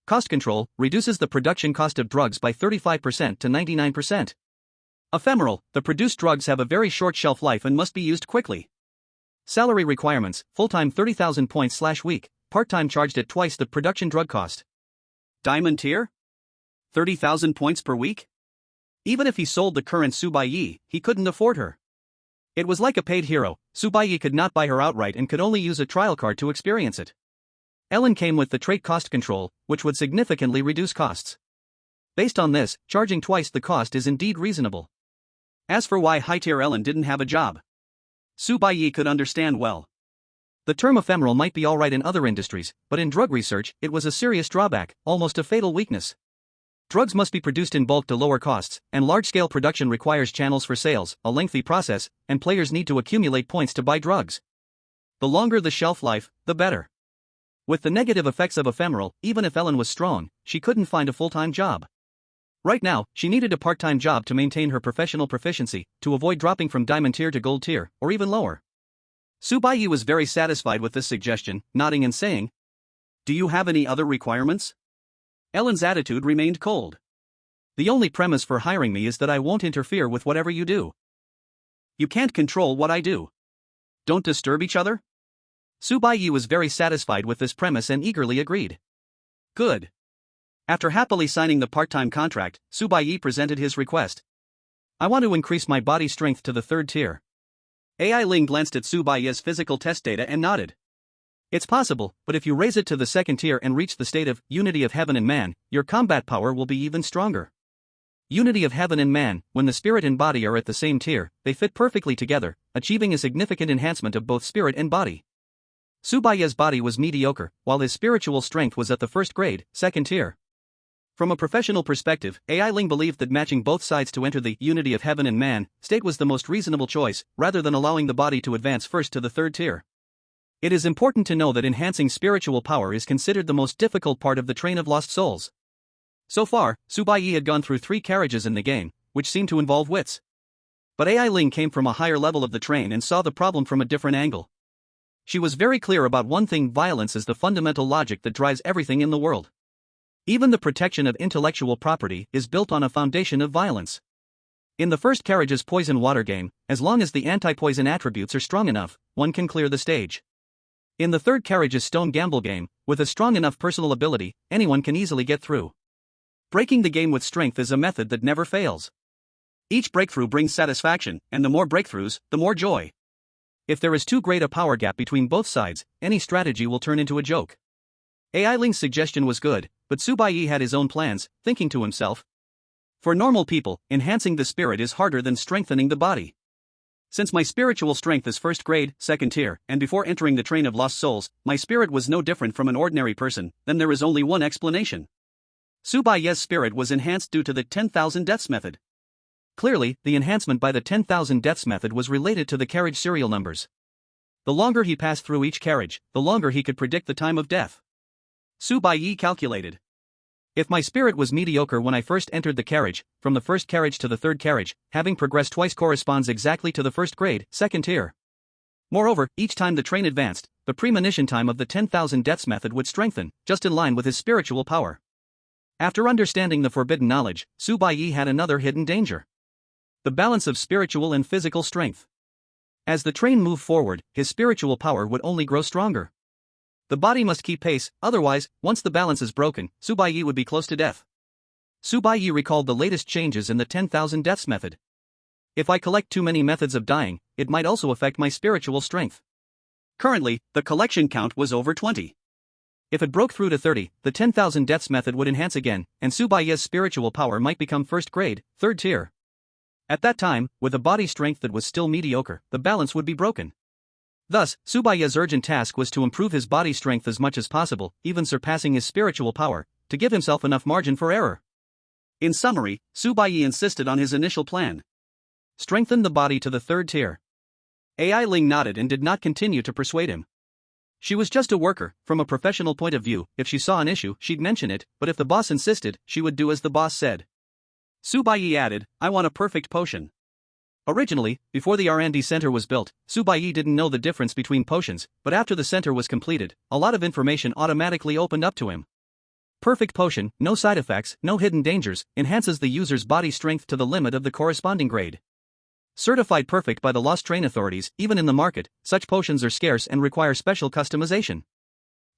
Speaker 1: Cost control: reduces the production cost of drugs by 35% to 99%. Ephemeral: the produced drugs have a very short shelf life and must be used quickly. Salary requirements: full-time 30,000 points/week, part-time charged at twice the production drug cost. Diamond tier? 30,000 points per week? Even if he sold the current Su Baiye, he couldn't afford her. It was like a paid hero. Su Baiye could not buy her outright and could only use a trial card to experience it. Ellen came with the trait cost control, which would significantly reduce costs. Based on this, charging twice the cost is indeed reasonable. As for why high-tier Ellen didn't have a job, Su Baiye could understand well. The term ephemeral might be alright in other industries, but in drug research, it was a serious drawback, almost a fatal weakness. Drugs must be produced in bulk to lower costs, and large-scale production requires channels for sales, a lengthy process, and players need to accumulate points to buy drugs. The longer the shelf life, the better. With the negative effects of ephemeral, even if Ellen was strong, she couldn't find a full-time job. Right now, she needed a part-time job to maintain her professional proficiency, to avoid dropping from diamond tier to gold tier, or even lower. Su Baiye was very satisfied with this suggestion, nodding and saying, "Do you have any other requirements?" Ellen's attitude remained cold. "The only premise for hiring me is that I won't interfere with whatever you do. You can't control what I do. Don't disturb each other?" Su Baiye was very satisfied with this premise and eagerly agreed. Good. After happily signing the part-time contract, Su Baiye presented his request. "I want to increase my body strength to the 3rd tier." AI Ling glanced at Su Baiye's physical test data and nodded. "It's possible, but if you raise it to the 2nd tier and reach the state of unity of heaven and man, your combat power will be even stronger. Unity of heaven and man: when the spirit and body are at the same tier, they fit perfectly together, achieving a significant enhancement of both spirit and body." Su Baiye's body was mediocre, while his spiritual strength was at the 1st grade, 2nd tier. From a professional perspective, AI Ling believed that matching both sides to enter the unity of heaven and man state was the most reasonable choice, rather than allowing the body to advance first to the 3rd tier. It is important to know that enhancing spiritual power is considered the most difficult part of the train of lost souls. So far, Su Baiye had gone through 3 carriages in the game, which seemed to involve wits. But AI Ling came from a higher level of the train and saw the problem from a different angle. She was very clear about one thing: violence is the fundamental logic that drives everything in the world. Even the protection of intellectual property is built on a foundation of violence. In the first carriage's poison water game, as long as the anti-poison attributes are strong enough, one can clear the stage. In the third carriage's stone gamble game, with a strong enough personal ability, anyone can easily get through. Breaking the game with strength is a method that never fails. Each breakthrough brings satisfaction, and the more breakthroughs, the more joy. If there is too great a power gap between both sides, any strategy will turn into a joke. AI Ling's suggestion was good, but Baiye had his own plans, thinking to himself. For normal people, enhancing the spirit is harder than strengthening the body. Since my spiritual strength is first grade, second tier, and before entering the train of lost souls, my spirit was no different from an ordinary person, then there is only one explanation. Baiye's spirit was enhanced due to the 10,000 deaths method. Clearly, the enhancement by the 10,000 deaths method was related to the carriage serial numbers. The longer he passed through each carriage, the longer he could predict the time of death. Baiye calculated. If my spirit was mediocre when I first entered the carriage, from the first carriage to the third carriage, having progressed twice corresponds exactly to the first grade, second tier. Moreover, each time the train advanced, the premonition time of the 10,000 deaths method would strengthen, just in line with his spiritual power. After understanding the forbidden knowledge, Baiye had another hidden danger. The balance of spiritual and physical strength. As the train moved forward, his spiritual power would only grow stronger. The body must keep pace, otherwise, once the balance is broken, Baiye would be close to death. Baiye recalled the latest changes in the 10,000 deaths method. If I collect too many methods of dying, it might also affect my spiritual strength. Currently, the collection count was over 20. If it broke through to 30, the 10,000 deaths method would enhance again, and Baiye's spiritual power might become first grade, third tier. At that time, with a body strength that was still mediocre, the balance would be broken. Thus, Baiye's urgent task was to improve his body strength as much as possible, even surpassing his spiritual power, to give himself enough margin for error. In summary, Baiye insisted on his initial plan. Strengthen the body to the third tier. AI Ling nodded and did not continue to persuade him. She was just a worker. From a professional point of view, if she saw an issue, she'd mention it, but if the boss insisted, she would do as the boss said. Baiye added, I want a perfect potion. Originally, before the R&D center was built, Baiye didn't know the difference between potions, but after the center was completed, a lot of information automatically opened up to him. Perfect potion, no side effects, no hidden dangers, enhances the user's body strength to the limit of the corresponding grade. Certified perfect by the Lost Train authorities, even in the market, such potions are scarce and require special customization.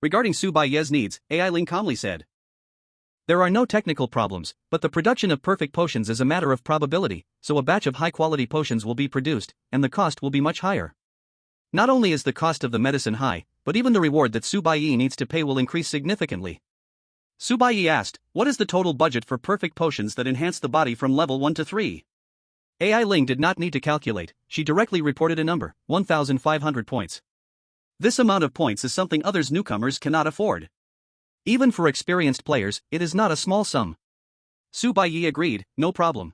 Speaker 1: Regarding Baiye's needs, AI Ling calmly said. There are no technical problems, but the production of perfect potions is a matter of probability, so a batch of high-quality potions will be produced, and the cost will be much higher. Not only is the cost of the medicine high, but even the reward that Baiye needs to pay will increase significantly. Baiye asked, what is the total budget for perfect potions that enhance the body from level 1 to 3? AI Ling did not need to calculate, she directly reported a number, 1,500 points. This amount of points is something others newcomers cannot afford. Even for experienced players, it is not a small sum. Baiye agreed, no problem.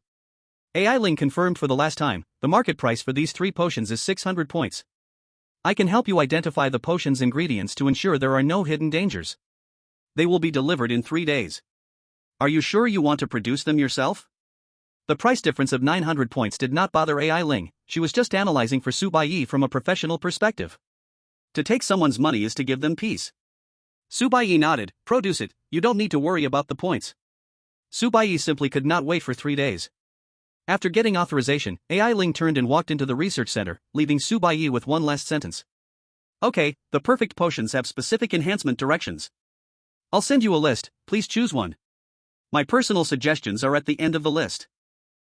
Speaker 1: AI Ling confirmed for the last time, the market price for these 3 potions is 600 points. I can help you identify the potion's ingredients to ensure there are no hidden dangers. They will be delivered in 3 days. Are you sure you want to produce them yourself? The price difference of 900 points did not bother AI Ling, she was just analyzing for Baiye from a professional perspective. To take someone's money is to give them peace. Baiye nodded, produce it, you don't need to worry about the points. Baiye simply could not wait for 3 days. After getting authorization, AI Ling turned and walked into the research center, leaving Baiye with one last sentence. Okay, the perfect potions have specific enhancement directions. I'll send you a list, please choose one. My personal suggestions are at the end of the list.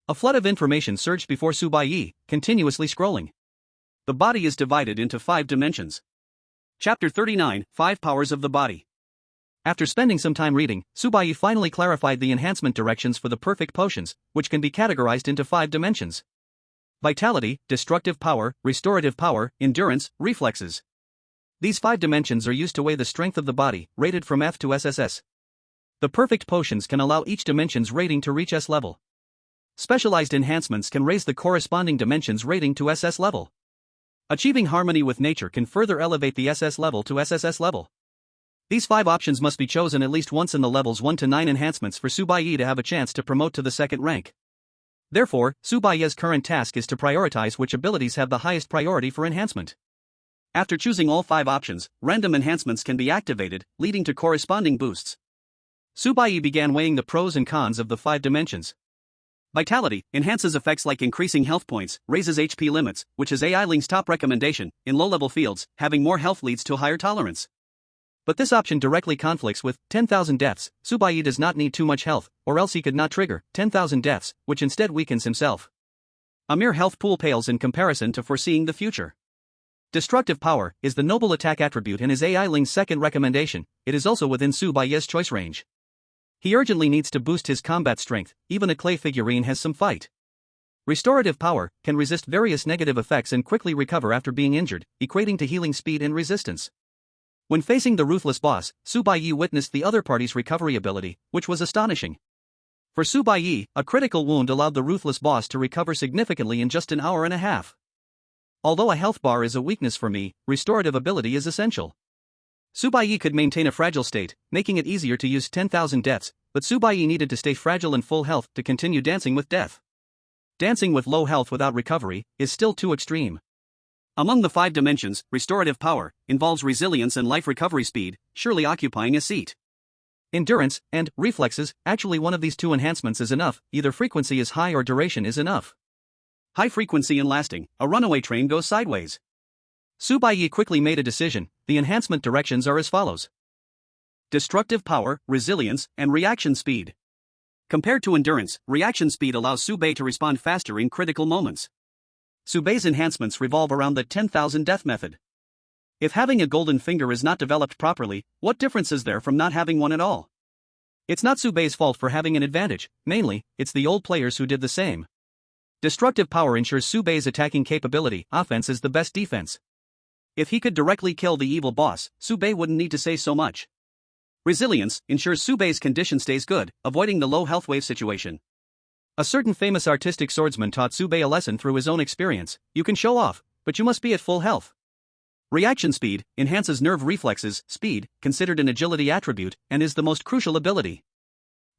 Speaker 1: A flood of information surged before Baiye, continuously scrolling. The body is divided into 5 dimensions. Chapter 39, 5 Powers of the Body. After spending some time reading, Baiye finally clarified the enhancement directions for the perfect potions, which can be categorized into 5 dimensions. Vitality, destructive power, restorative power, endurance, reflexes. These 5 dimensions are used to weigh the strength of the body, rated from F to SSS. The perfect potions can allow each dimension's rating to reach S level. Specialized enhancements can raise the corresponding dimension's rating to SS level. Achieving harmony with nature can further elevate the SS level to SSS level. These 5 options must be chosen at least once in the levels 1 to 9 enhancements for Baiye to have a chance to promote to the second rank. Therefore, Baiye's current task is to prioritize which abilities have the highest priority for enhancement. After choosing all 5 options, random enhancements can be activated, leading to corresponding boosts. Baiye began weighing the pros and cons of the 5 dimensions. Vitality enhances effects like increasing health points, raises HP limits, which is AI Ling's top recommendation. In low-level fields, having more health leads to higher tolerance. But this option directly conflicts with 10,000 deaths. Baiye does not need too much health, or else he could not trigger 10,000 deaths, which instead weakens himself. A mere health pool pales in comparison to foreseeing the future. Destructive power is the noble attack attribute in his AI Ling's second recommendation. It is also within Baiye's choice range. He urgently needs to boost his combat strength. Even a clay figurine has some fight. Restorative power can resist various negative effects and quickly recover after being injured, equating to healing speed and resistance. When facing the ruthless boss, Baiye witnessed the other party's recovery ability, which was astonishing. For Baiye, a critical wound allowed the ruthless boss to recover significantly in just an hour and a half. Although a health bar is a weakness for me, restorative ability is essential. Baiye could maintain a fragile state, making it easier to use 10,000 deaths, but Baiye needed to stay fragile and full health to continue dancing with death. Dancing with low health without recovery is still too extreme. Among the 5 dimensions, restorative power involves resilience and life recovery speed, surely occupying a seat. Endurance and reflexes, actually one of these 2 enhancements is enough, either frequency is high or duration is enough. High frequency and lasting, a runaway train goes sideways. Baiye quickly made a decision. The enhancement directions are as follows: destructive power, resilience, and reaction speed. Compared to endurance, reaction speed allows Baiye to respond faster in critical moments. Baiye's enhancements revolve around the 10,000 death method. If having a golden finger is not developed properly, what difference is there from not having one at all? It's not Baiye's fault for having an advantage, mainly, it's the old players who did the same. Destructive power ensures Baiye's attacking capability. Offense is the best defense. If he could directly kill the evil boss, Baiye wouldn't need to say so much. Resilience ensures Baiye's condition stays good, avoiding the low health wave situation. A certain famous artistic swordsman taught Baiye a lesson through his own experience: you can show off, but you must be at full health. Reaction speed enhances nerve reflexes. Speed, considered an agility attribute, and is the most crucial ability.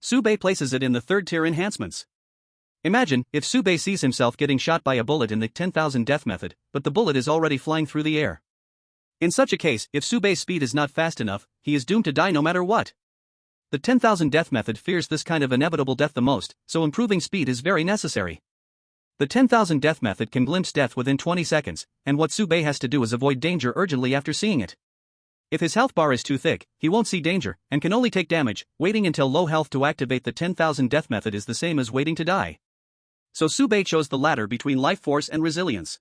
Speaker 1: Baiye places it in the 3rd tier enhancements. Imagine if Baiye sees himself getting shot by a bullet in the 10,000 death method, but the bullet is already flying through the air. In such a case, if Baiye's speed is not fast enough, he is doomed to die no matter what. The 10,000 death method fears this kind of inevitable death the most, so improving speed is very necessary. The 10,000 death method can glimpse death within 20 seconds, and what Baiye has to do is avoid danger urgently after seeing it. If his health bar is too thick, he won't see danger, and can only take damage. Waiting until low health to activate the 10,000 death method is the same as waiting to die. So Baiye chose the latter between life force and resilience.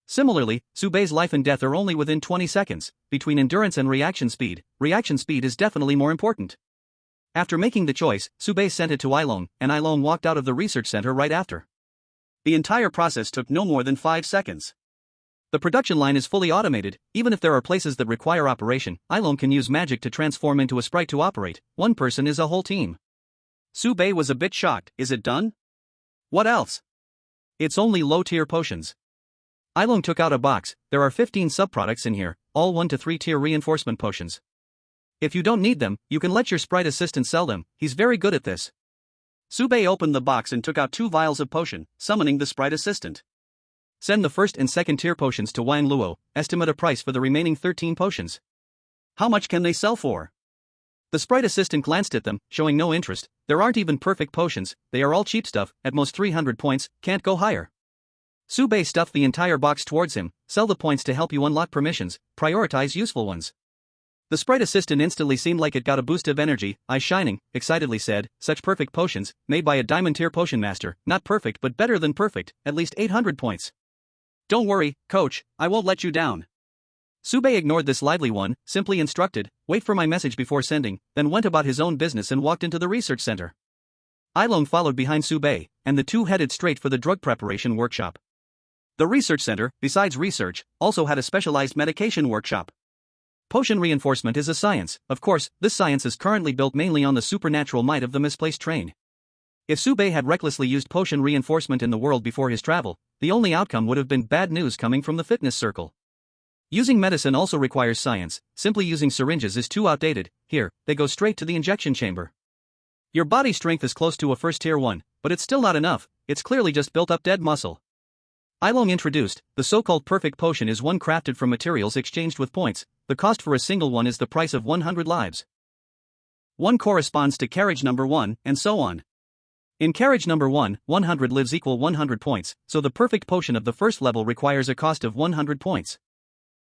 Speaker 1: Similarly, Baiye's life and death are only within 20 seconds. Between endurance and reaction speed is definitely more important. After making the choice, Baiye sent it to Ilong, and Ilong walked out of the research center right after. The entire process took no more than 5 seconds. The production line is fully automated. Even if there are places that require operation, Ilong can use magic to transform into a sprite to operate. One person is a whole team. Baiye was a bit shocked. Is it done? What else? It's only low-tier potions. Ilong took out a box. There are 15 subproducts in here, all 1 to 3 tier reinforcement potions. If you don't need them, you can let your sprite assistant sell them. He's very good at this. Baiye opened the box and took out 2 vials of potion, summoning the sprite assistant. Send the 1st and 2nd tier potions to Wang Luo. Estimate a price for the remaining 13 potions. How much can they sell for? The sprite assistant glanced at them, showing no interest. There aren't even perfect potions, they are all cheap stuff, at most 300 points, can't go higher. Baiye stuffed the entire box towards him. Sell the points to help you unlock permissions, prioritize useful ones. The sprite assistant instantly seemed like it got a boost of energy. Eyes shining, excitedly said, such perfect potions, made by a diamond tier potion master, not perfect but better than perfect, at least 800 points. Don't worry, coach, I won't let you down. Baiye ignored this lively one, simply instructed, wait for my message before sending, then went about his own business and walked into the research center. Ilong followed behind Baiye, and the 2 headed straight for the drug preparation workshop. The research center, besides research, also had a specialized medication workshop. Potion reinforcement is a science. Of course, this science is currently built mainly on the supernatural might of the misplaced train. If Baiye had recklessly used potion reinforcement in the world before his travel, the only outcome would have been bad news coming from the fitness circle. Using medicine also requires science. Simply using syringes is too outdated. Here, they go straight to the injection chamber. Your body strength is close to a 1st tier 1, but it's still not enough. It's clearly just built up dead muscle. Ilong introduced, the so-called perfect potion is one crafted from materials exchanged with points. The cost for a single one is the price of 100 lives. One corresponds to carriage number 1, and so on. In carriage number 1, 100 lives equal 100 points, so the perfect potion of the first level requires a cost of 100 points.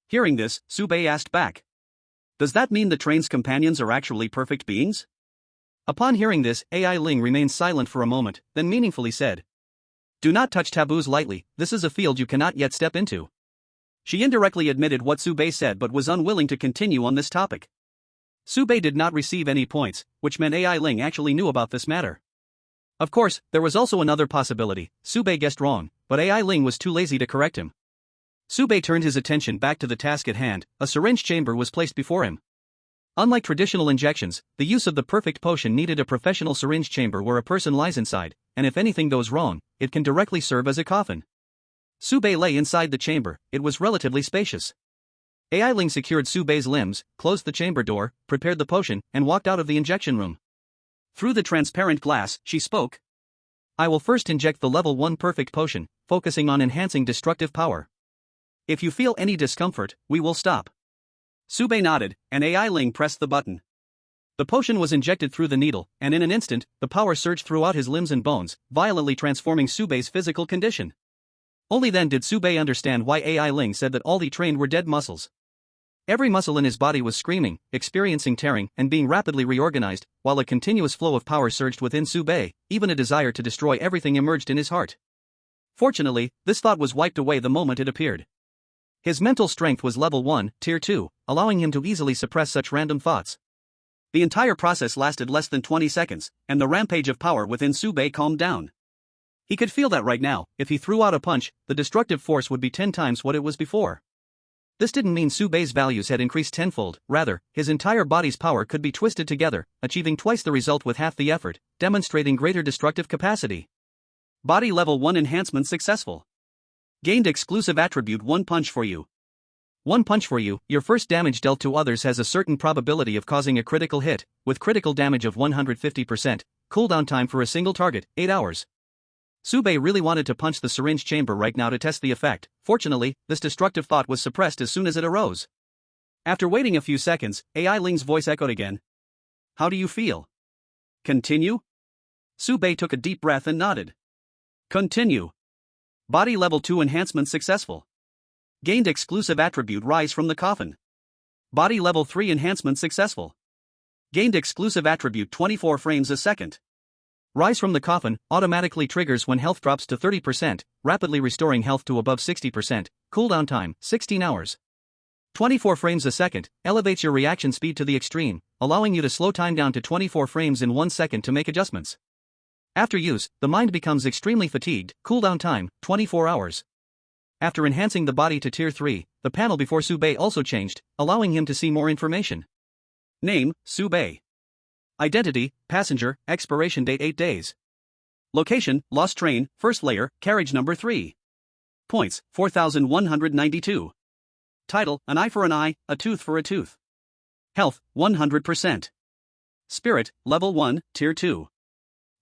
Speaker 1: Hearing this, Baiye asked back. Does that mean the train's companions are actually perfect beings? Upon hearing this, AI Ling remained silent for a moment, then meaningfully said, do not touch taboos lightly, this is a field you cannot yet step into. She indirectly admitted what Baiye said but was unwilling to continue on this topic. Baiye did not receive any points, which meant AI Ling actually knew about this matter. Of course, there was also another possibility. Baiye guessed wrong, but AI Ling was too lazy to correct him. Baiye turned his attention back to the task at hand. A syringe chamber was placed before him. Unlike traditional injections, the use of the perfect potion needed a professional syringe chamber where a person lies inside, and if anything goes wrong, it can directly serve as a coffin. Baiye lay inside the chamber. It was relatively spacious. AI Ling secured Baiye's limbs, closed the chamber door, prepared the potion, and walked out of the injection room. Through the transparent glass, she spoke. I will first inject the level 1 perfect potion, focusing on enhancing destructive power. If you feel any discomfort, we will stop. Baiye nodded, and AI Ling pressed the button. The potion was injected through the needle, and in an instant, the power surged throughout his limbs and bones, violently transforming Baiye's physical condition. Only then did Baiye understand why AI Ling said that all he trained were dead muscles. Every muscle in his body was screaming, experiencing tearing, and being rapidly reorganized, while a continuous flow of power surged within Baiye, even a desire to destroy everything emerged in his heart. Fortunately, this thought was wiped away the moment it appeared. His mental strength was level 1, tier 2, allowing him to easily suppress such random thoughts. The entire process lasted less than 20 seconds, and the rampage of power within Baiye calmed down. He could feel that right now, if he threw out a punch, the destructive force would be 10 times what it was before. This didn't mean Baiye's values had increased tenfold, rather, his entire body's power could be twisted together, achieving twice the result with half the effort, demonstrating greater destructive capacity. Body level 1 enhancement successful. Gained exclusive attribute 1 punch for you. 1 punch for you, your first damage dealt to others has a certain probability of causing a critical hit, with critical damage of 150%, cooldown time for a single target, 8 hours. Baiye really wanted to punch the syringe chamber right now to test the effect. Fortunately, this destructive thought was suppressed as soon as it arose. After waiting a few seconds, AI Ling's voice echoed again. How do you feel? Continue? Baiye took a deep breath and nodded. Continue. Body level 2 enhancement successful. Gained exclusive attribute rise from the coffin. Body level 3 enhancement successful. Gained exclusive attribute 24 frames a second. Rise from the coffin automatically triggers when health drops to 30%, rapidly restoring health to above 60%, cooldown time 16 hours. 24 frames a second elevates your reaction speed to the extreme, allowing you to slow time down to 24 frames in 1 second to make adjustments. After use, the mind becomes extremely fatigued, cooldown time 24 hours. After enhancing the body to tier 3, the panel before Baiye also changed, allowing him to see more information. Name, Baiye. Identity, passenger, expiration date 8 days. Location, lost train, first layer, carriage number 3. Points, 4,192. Title, an eye for an eye, a tooth for a tooth. Health, 100%. Spirit, level 1, tier 2.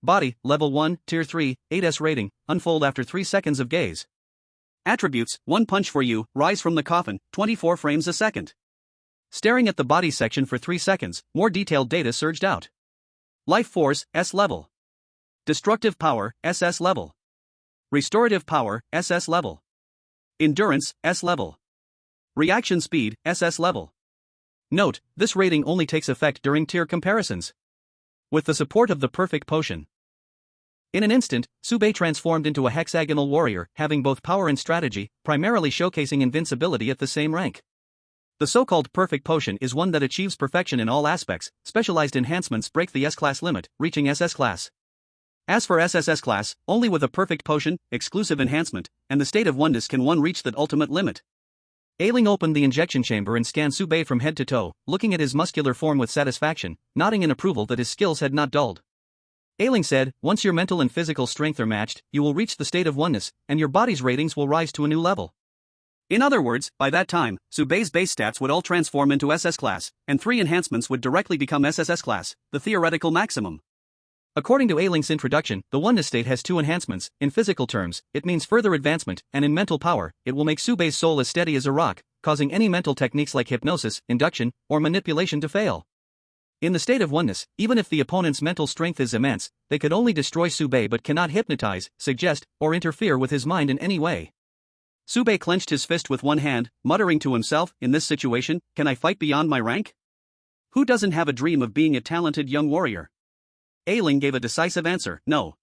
Speaker 1: Body, level 1, tier 3, 8S rating, unfold after 3 seconds of gaze. Attributes, 1 punch for you, rise from the coffin, 24 frames a second. Staring at the body section for 3 seconds, more detailed data surged out. Life force, S level. Destructive power, SS level. Restorative power, SS level. Endurance, S level. Reaction speed, SS level. Note, this rating only takes effect during tier comparisons. With the support of the perfect potion. In an instant, Baiye transformed into a hexagonal warrior, having both power and strategy, primarily showcasing invincibility at the same rank. The so-called perfect potion is one that achieves perfection in all aspects. Specialized enhancements break the S-class limit, reaching SS class. As for SSS class, only with a perfect potion, exclusive enhancement, and the state of oneness can one reach that ultimate limit. Ailing opened the injection chamber and scanned Baiye from head to toe, looking at his muscular form with satisfaction, nodding in approval that his skills had not dulled. Ailing said, once your mental and physical strength are matched, you will reach the state of oneness, and your body's ratings will rise to a new level. In other words, by that time, Baiye's base stats would all transform into SS class, and 3 enhancements would directly become SSS class, the theoretical maximum. According to Ailing's introduction, the oneness state has 2 enhancements. In physical terms, it means further advancement, and in mental power, it will make Baiye's soul as steady as a rock, causing any mental techniques like hypnosis, induction, or manipulation to fail. In the state of oneness, even if the opponent's mental strength is immense, they could only destroy Sube but cannot hypnotize, suggest, or interfere with his mind in any way. Sube clenched his fist with one hand, muttering to himself, in this situation, can I fight beyond my rank? Who doesn't have a dream of being a talented young warrior? Ailing gave a decisive answer, no.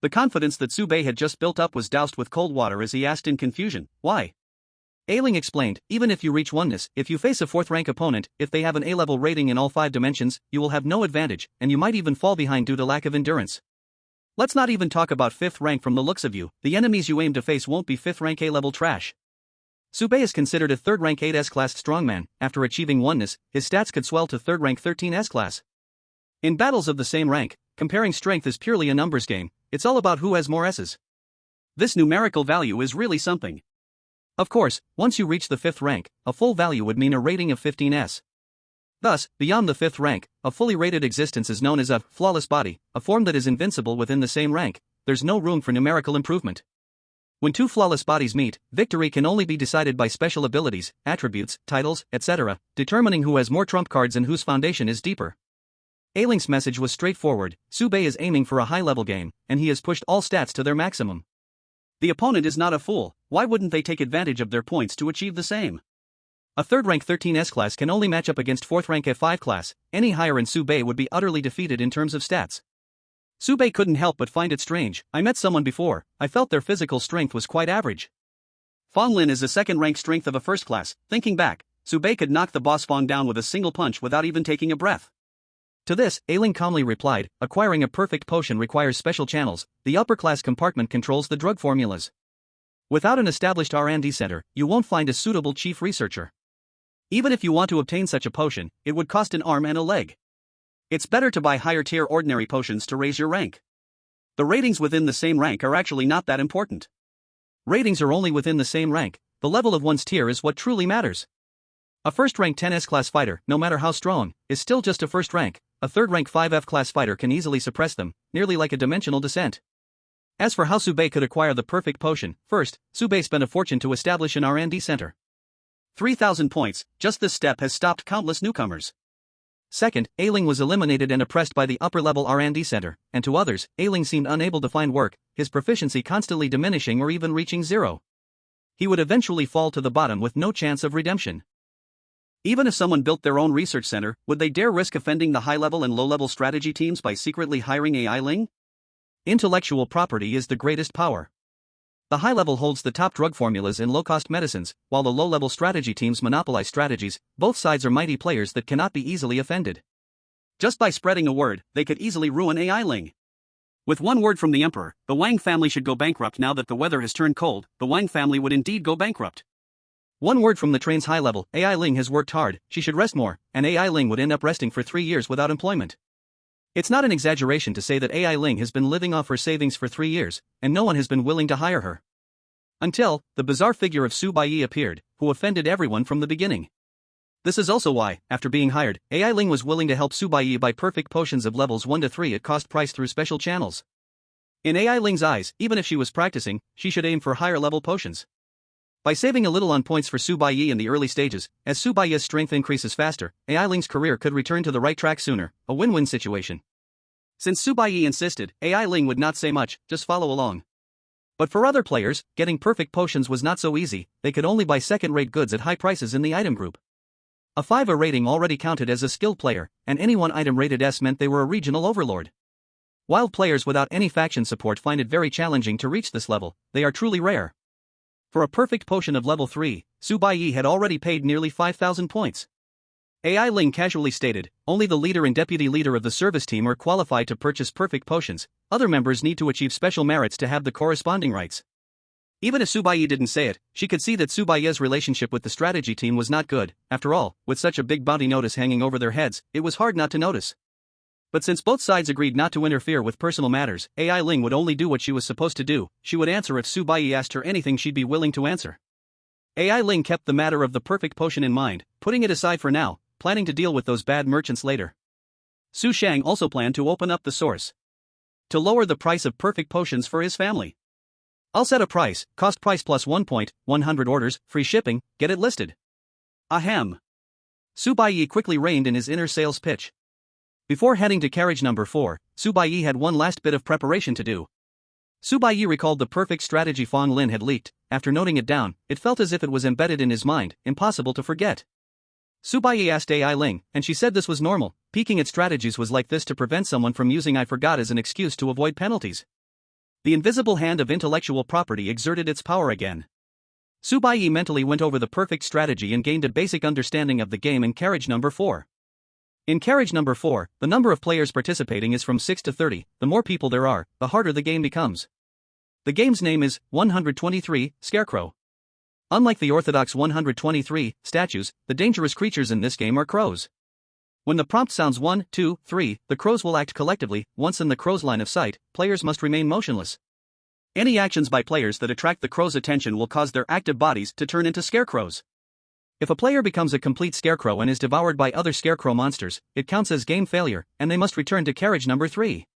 Speaker 1: The confidence that Sube had just built up was doused with cold water as he asked in confusion, why? Ailing explained, even if you reach oneness, if you face a 4th rank opponent, if they have an A-level rating in all 5 dimensions, you will have no advantage, and you might even fall behind due to lack of endurance. Let's not even talk about 5th rank from the looks of you, the enemies you aim to face won't be 5th rank A-level trash. Sube is considered a 3rd rank 8S class strongman. After achieving oneness, his stats could swell to 3rd rank 13S class. In battles of the same rank, comparing strength is purely a numbers game, it's all about who has more S's. This numerical value is really something. Of course, once you reach the 5th rank, a full value would mean a rating of 15S. Thus, beyond the 5th rank, a fully rated existence is known as a flawless body, a form that is invincible within the same rank. There's no room for numerical improvement. When 2 flawless bodies meet, victory can only be decided by special abilities, attributes, titles, etc., determining who has more trump cards and whose foundation is deeper. Ailing's message was straightforward, Sube is aiming for a high-level game, and he has pushed all stats to their maximum. The opponent is not a fool, why wouldn't they take advantage of their points to achieve the same? A 3rd rank 13S class can only match up against 4th rank F5 class, any higher in Sube would be utterly defeated in terms of stats. Sube couldn't help but find it strange, I met someone before, I felt their physical strength was quite average. Fong Lin is the 2nd rank strength of a 1st class, thinking back, Sube could knock the boss Fong down with a single punch without even taking a breath. To this, Ailing calmly replied, acquiring a perfect potion requires special channels, the upper class compartment controls the drug formulas. Without an established R&D center, you won't find a suitable chief researcher. Even if you want to obtain such a potion, it would cost an arm and a leg. It's better to buy higher tier ordinary potions to raise your rank. The ratings within the same rank are actually not that important. Ratings are only within the same rank, the level of one's tier is what truly matters. A 1st rank 10S class fighter, no matter how strong, is still just a 1st rank. A 3rd rank 5F class fighter can easily suppress them, nearly like a dimensional descent. As for how Sube could acquire the perfect potion, first, Sube spent a fortune to establish an R&D center. 3,000 points, just this step has stopped countless newcomers. Second, Ailing was eliminated and oppressed by the upper-level R&D center, and to others, Ailing seemed unable to find work, his proficiency constantly diminishing or even reaching 0. He would eventually fall to the bottom with no chance of redemption. Even if someone built their own research center, would they dare risk offending the high-level and low-level strategy teams by secretly hiring AI Ling? Intellectual property is the greatest power. The high-level holds the top drug formulas in low-cost medicines, while the low-level strategy teams monopolize strategies. Both sides are mighty players that cannot be easily offended. Just by spreading a word, they could easily ruin AI Ling. With one word from the emperor, the Wang family should go bankrupt. Now that the weather has turned cold, the Wang family would indeed go bankrupt. One word from the train's high level, AI Ling has worked hard, she should rest more, and AI Ling would end up resting for 3 years without employment. It's not an exaggeration to say that AI Ling has been living off her savings for 3 years, and no one has been willing to hire her. Until, the bizarre figure of Su Baiye appeared, who offended everyone from the beginning. This is also why, after being hired, AI Ling was willing to help Su Baiye buy perfect potions of levels 1 to 3 at cost price through special channels. In AI Ling's eyes, even if she was practicing, she should aim for higher level potions. By saving a little on points for Su Baiye in the early stages, as Su Baiye's strength increases faster, AI Ling's career could return to the right track sooner, a win-win situation. Since Su Baiye insisted, AI Ling would not say much, just follow along. But for other players, getting perfect potions was not so easy, they could only buy second-rate goods at high prices in the item group. A 5A rating already counted as a skilled player, and any one item rated S meant they were a regional overlord. While players without any faction support find it very challenging to reach this level, they are truly rare. For a perfect potion of level 3, Su Baiye had already paid nearly 5,000 points. AI Ling casually stated, only the leader and deputy leader of the service team are qualified to purchase perfect potions, other members need to achieve special merits to have the corresponding rights. Even if Su Baiye didn't say it, she could see that Su Baiye's relationship with the strategy team was not good. After all, with such a big bounty notice hanging over their heads, it was hard not to notice. But since both sides agreed not to interfere with personal matters, AI Ling would only do what she was supposed to do. She would answer if Su Baiye asked her anything, she'd be willing to answer. AI Ling kept the matter of the perfect potion in mind, putting it aside for now, planning to deal with those bad merchants later. Su Shang also planned to open up the source to lower the price of perfect potions for his family. I'll set a price, cost price plus 1.100 orders, free shipping, get it listed. Ahem. Su Baiye quickly reined in his inner sales pitch. Before heading to carriage number 4, Baiye had one last bit of preparation to do. Baiye recalled the perfect strategy Fong Lin had leaked. After noting it down, it felt as if it was embedded in his mind, impossible to forget. Baiye asked AI Ling, and she said this was normal. Peeking at strategies was like this to prevent someone from using "I forgot" as an excuse to avoid penalties. The invisible hand of intellectual property exerted its power again. Baiye mentally went over the perfect strategy and gained a basic understanding of the game in carriage number 4. In carriage number 4, the number of players participating is from 6 to 30. The more people there are, the harder the game becomes. The game's name is 123, Scarecrow. Unlike the orthodox 123 statues, the dangerous creatures in this game are crows. When the prompt sounds 1, 2, 3, the crows will act collectively. Once in the crow's line of sight, players must remain motionless. Any actions by players that attract the crow's attention will cause their active bodies to turn into scarecrows. If a player becomes a complete scarecrow and is devoured by other scarecrow monsters, it counts as game failure, and they must return to carriage number 3.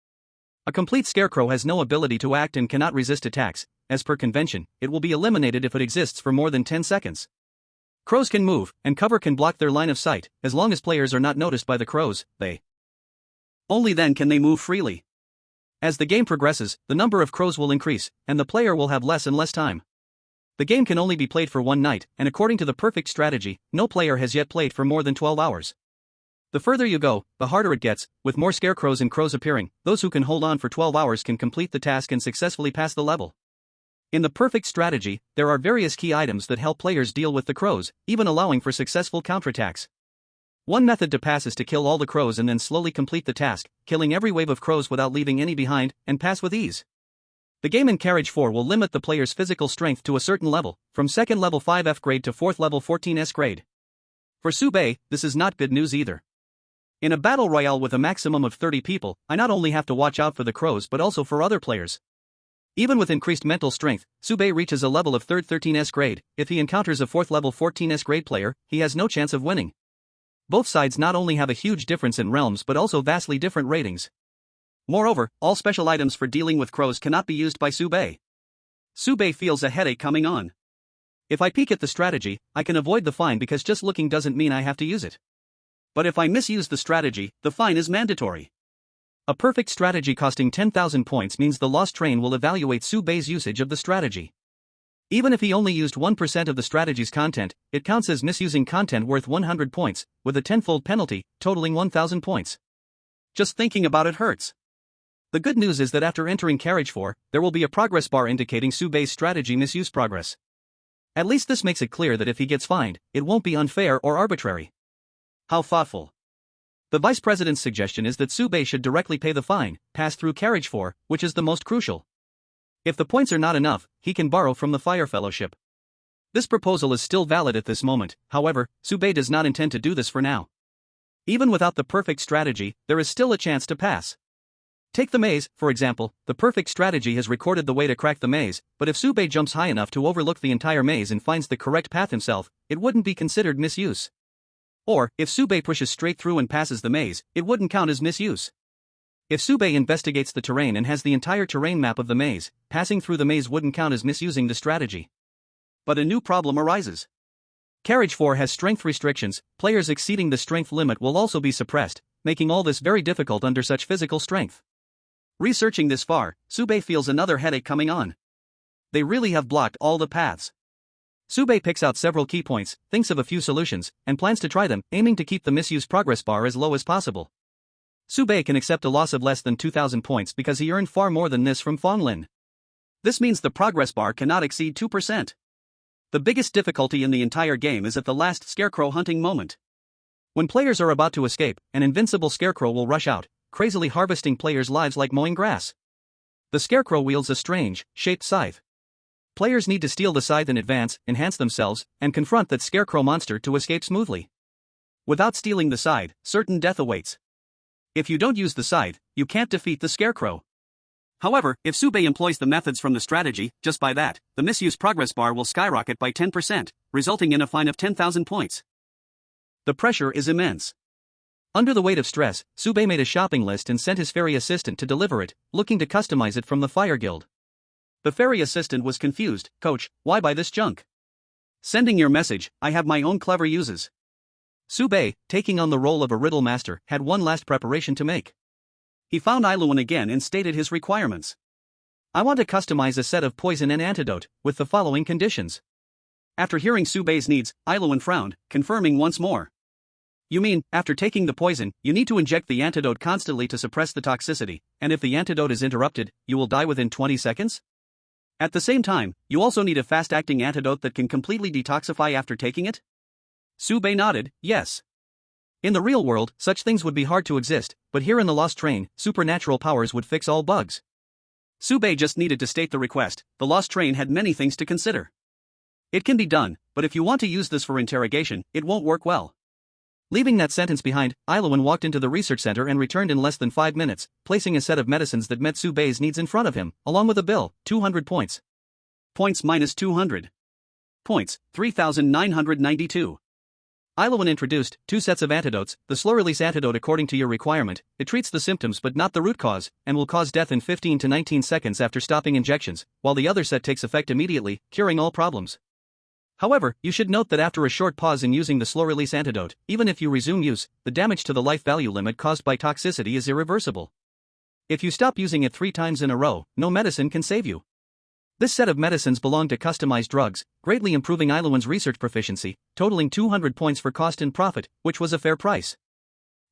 Speaker 1: A complete scarecrow has no ability to act and cannot resist attacks. As per convention, it will be eliminated if it exists for more than 10 seconds. Crows can move, and cover can block their line of sight. As long as players are not noticed by the crows, only then can they move freely. As the game progresses, the number of crows will increase, and the player will have less and less time. The game can only be played for one night, and according to the perfect strategy, no player has yet played for more than 12 hours. The further you go, the harder it gets. With more scarecrows and crows appearing, those who can hold on for 12 hours can complete the task and successfully pass the level. In the perfect strategy, there are various key items that help players deal with the crows, even allowing for successful counterattacks. One method to pass is to kill all the crows and then slowly complete the task, killing every wave of crows without leaving any behind, and pass with ease. The game in Carriage 4 will limit the player's physical strength to a certain level, from 2nd level 5F grade to 4th level 14S grade. For Baiye, this is not good news either. In a battle royale with a maximum of 30 people, I not only have to watch out for the crows but also for other players. Even with increased mental strength, Baiye reaches a level of 3rd 13S grade. If he encounters a 4th level 14S grade player, he has no chance of winning. Both sides not only have a huge difference in realms but also vastly different ratings. Moreover, all special items for dealing with crows cannot be used by Baiye. Baiye feels a headache coming on. If I peek at the strategy, I can avoid the fine because just looking doesn't mean I have to use it. But if I misuse the strategy, the fine is mandatory. A perfect strategy costing 10,000 points means the Lost Train will evaluate Baiye's usage of the strategy. Even if he only used 1% of the strategy's content, it counts as misusing content worth 100 points, with a tenfold penalty, totaling 1,000 points. Just thinking about it hurts. The good news is that after entering Carriage 4, there will be a progress bar indicating Baiye's strategy misuse progress. At least this makes it clear that if he gets fined, it won't be unfair or arbitrary. How thoughtful. The Vice President's suggestion is that Baiye should directly pay the fine, pass through Carriage 4, which is the most crucial. If the points are not enough, he can borrow from the Fire Fellowship. This proposal is still valid at this moment, however, Baiye does not intend to do this for now. Even without the perfect strategy, there is still a chance to pass. Take the maze, for example. The perfect strategy has recorded the way to crack the maze, but if Baiye jumps high enough to overlook the entire maze and finds the correct path himself, it wouldn't be considered misuse. Or, if Baiye pushes straight through and passes the maze, it wouldn't count as misuse. If Baiye investigates the terrain and has the entire terrain map of the maze, passing through the maze wouldn't count as misusing the strategy. But a new problem arises. Carriage 4 has strength restrictions. Players exceeding the strength limit will also be suppressed, making all this very difficult under such physical strength. Researching this far, Baiye feels another headache coming on. They really have blocked all the paths. Baiye picks out several key points, thinks of a few solutions, and plans to try them, aiming to keep the misuse progress bar as low as possible. Baiye can accept a loss of less than 2,000 points because he earned far more than this from Fong Lin. This means the progress bar cannot exceed 2%. The biggest difficulty in the entire game is at the last scarecrow hunting moment. When players are about to escape, an invincible scarecrow will rush out, crazily harvesting players' lives like mowing grass. The scarecrow wields a strange, shaped scythe. Players need to steal the scythe in advance, enhance themselves, and confront that scarecrow monster to escape smoothly. Without stealing the scythe, certain death awaits. If you don't use the scythe, you can't defeat the scarecrow. However, if Baiye employs the methods from the strategy, just by that, the misuse progress bar will skyrocket by 10%, resulting in a fine of 10,000 points. The pressure is immense. Under the weight of stress, Baiye made a shopping list and sent his fairy assistant to deliver it, looking to customize it from the Fire Guild. The fairy assistant was confused. "Coach, why buy this junk?" "Sending your message, I have my own clever uses." Baiye, taking on the role of a riddle master, had one last preparation to make. He found Ailuan again and stated his requirements. I want to customize a set of poison and antidote, with the following conditions. After hearing Baiye's needs, Ailuan frowned, confirming once more. You mean, after taking the poison, you need to inject the antidote constantly to suppress the toxicity, and if the antidote is interrupted, you will die within 20 seconds? At the same time, you also need a fast-acting antidote that can completely detoxify after taking it? Baiye nodded, yes. In the real world, such things would be hard to exist, but here in the Lost Train, supernatural powers would fix all bugs. Baiye just needed to state the request. The Lost Train had many things to consider. It can be done, but if you want to use this for interrogation, it won't work well. Leaving that sentence behind, Ailuan walked into the research center and returned in less than 5 minutes, placing a set of medicines that met Baiye's needs in front of him, along with a bill, 200 points. Points minus 200. Points, 3,992. Ailuan introduced 2 sets of antidotes. The slow-release antidote, according to your requirement, it treats the symptoms but not the root cause, and will cause death in 15 to 19 seconds after stopping injections, while the other set takes effect immediately, curing all problems. However, you should note that after a short pause in using the slow-release antidote, even if you resume use, the damage to the life value limit caused by toxicity is irreversible. If you stop using it 3 times in a row, no medicine can save you. This set of medicines belonged to customized drugs, greatly improving Ailuan's research proficiency, totaling 200 points for cost and profit, which was a fair price.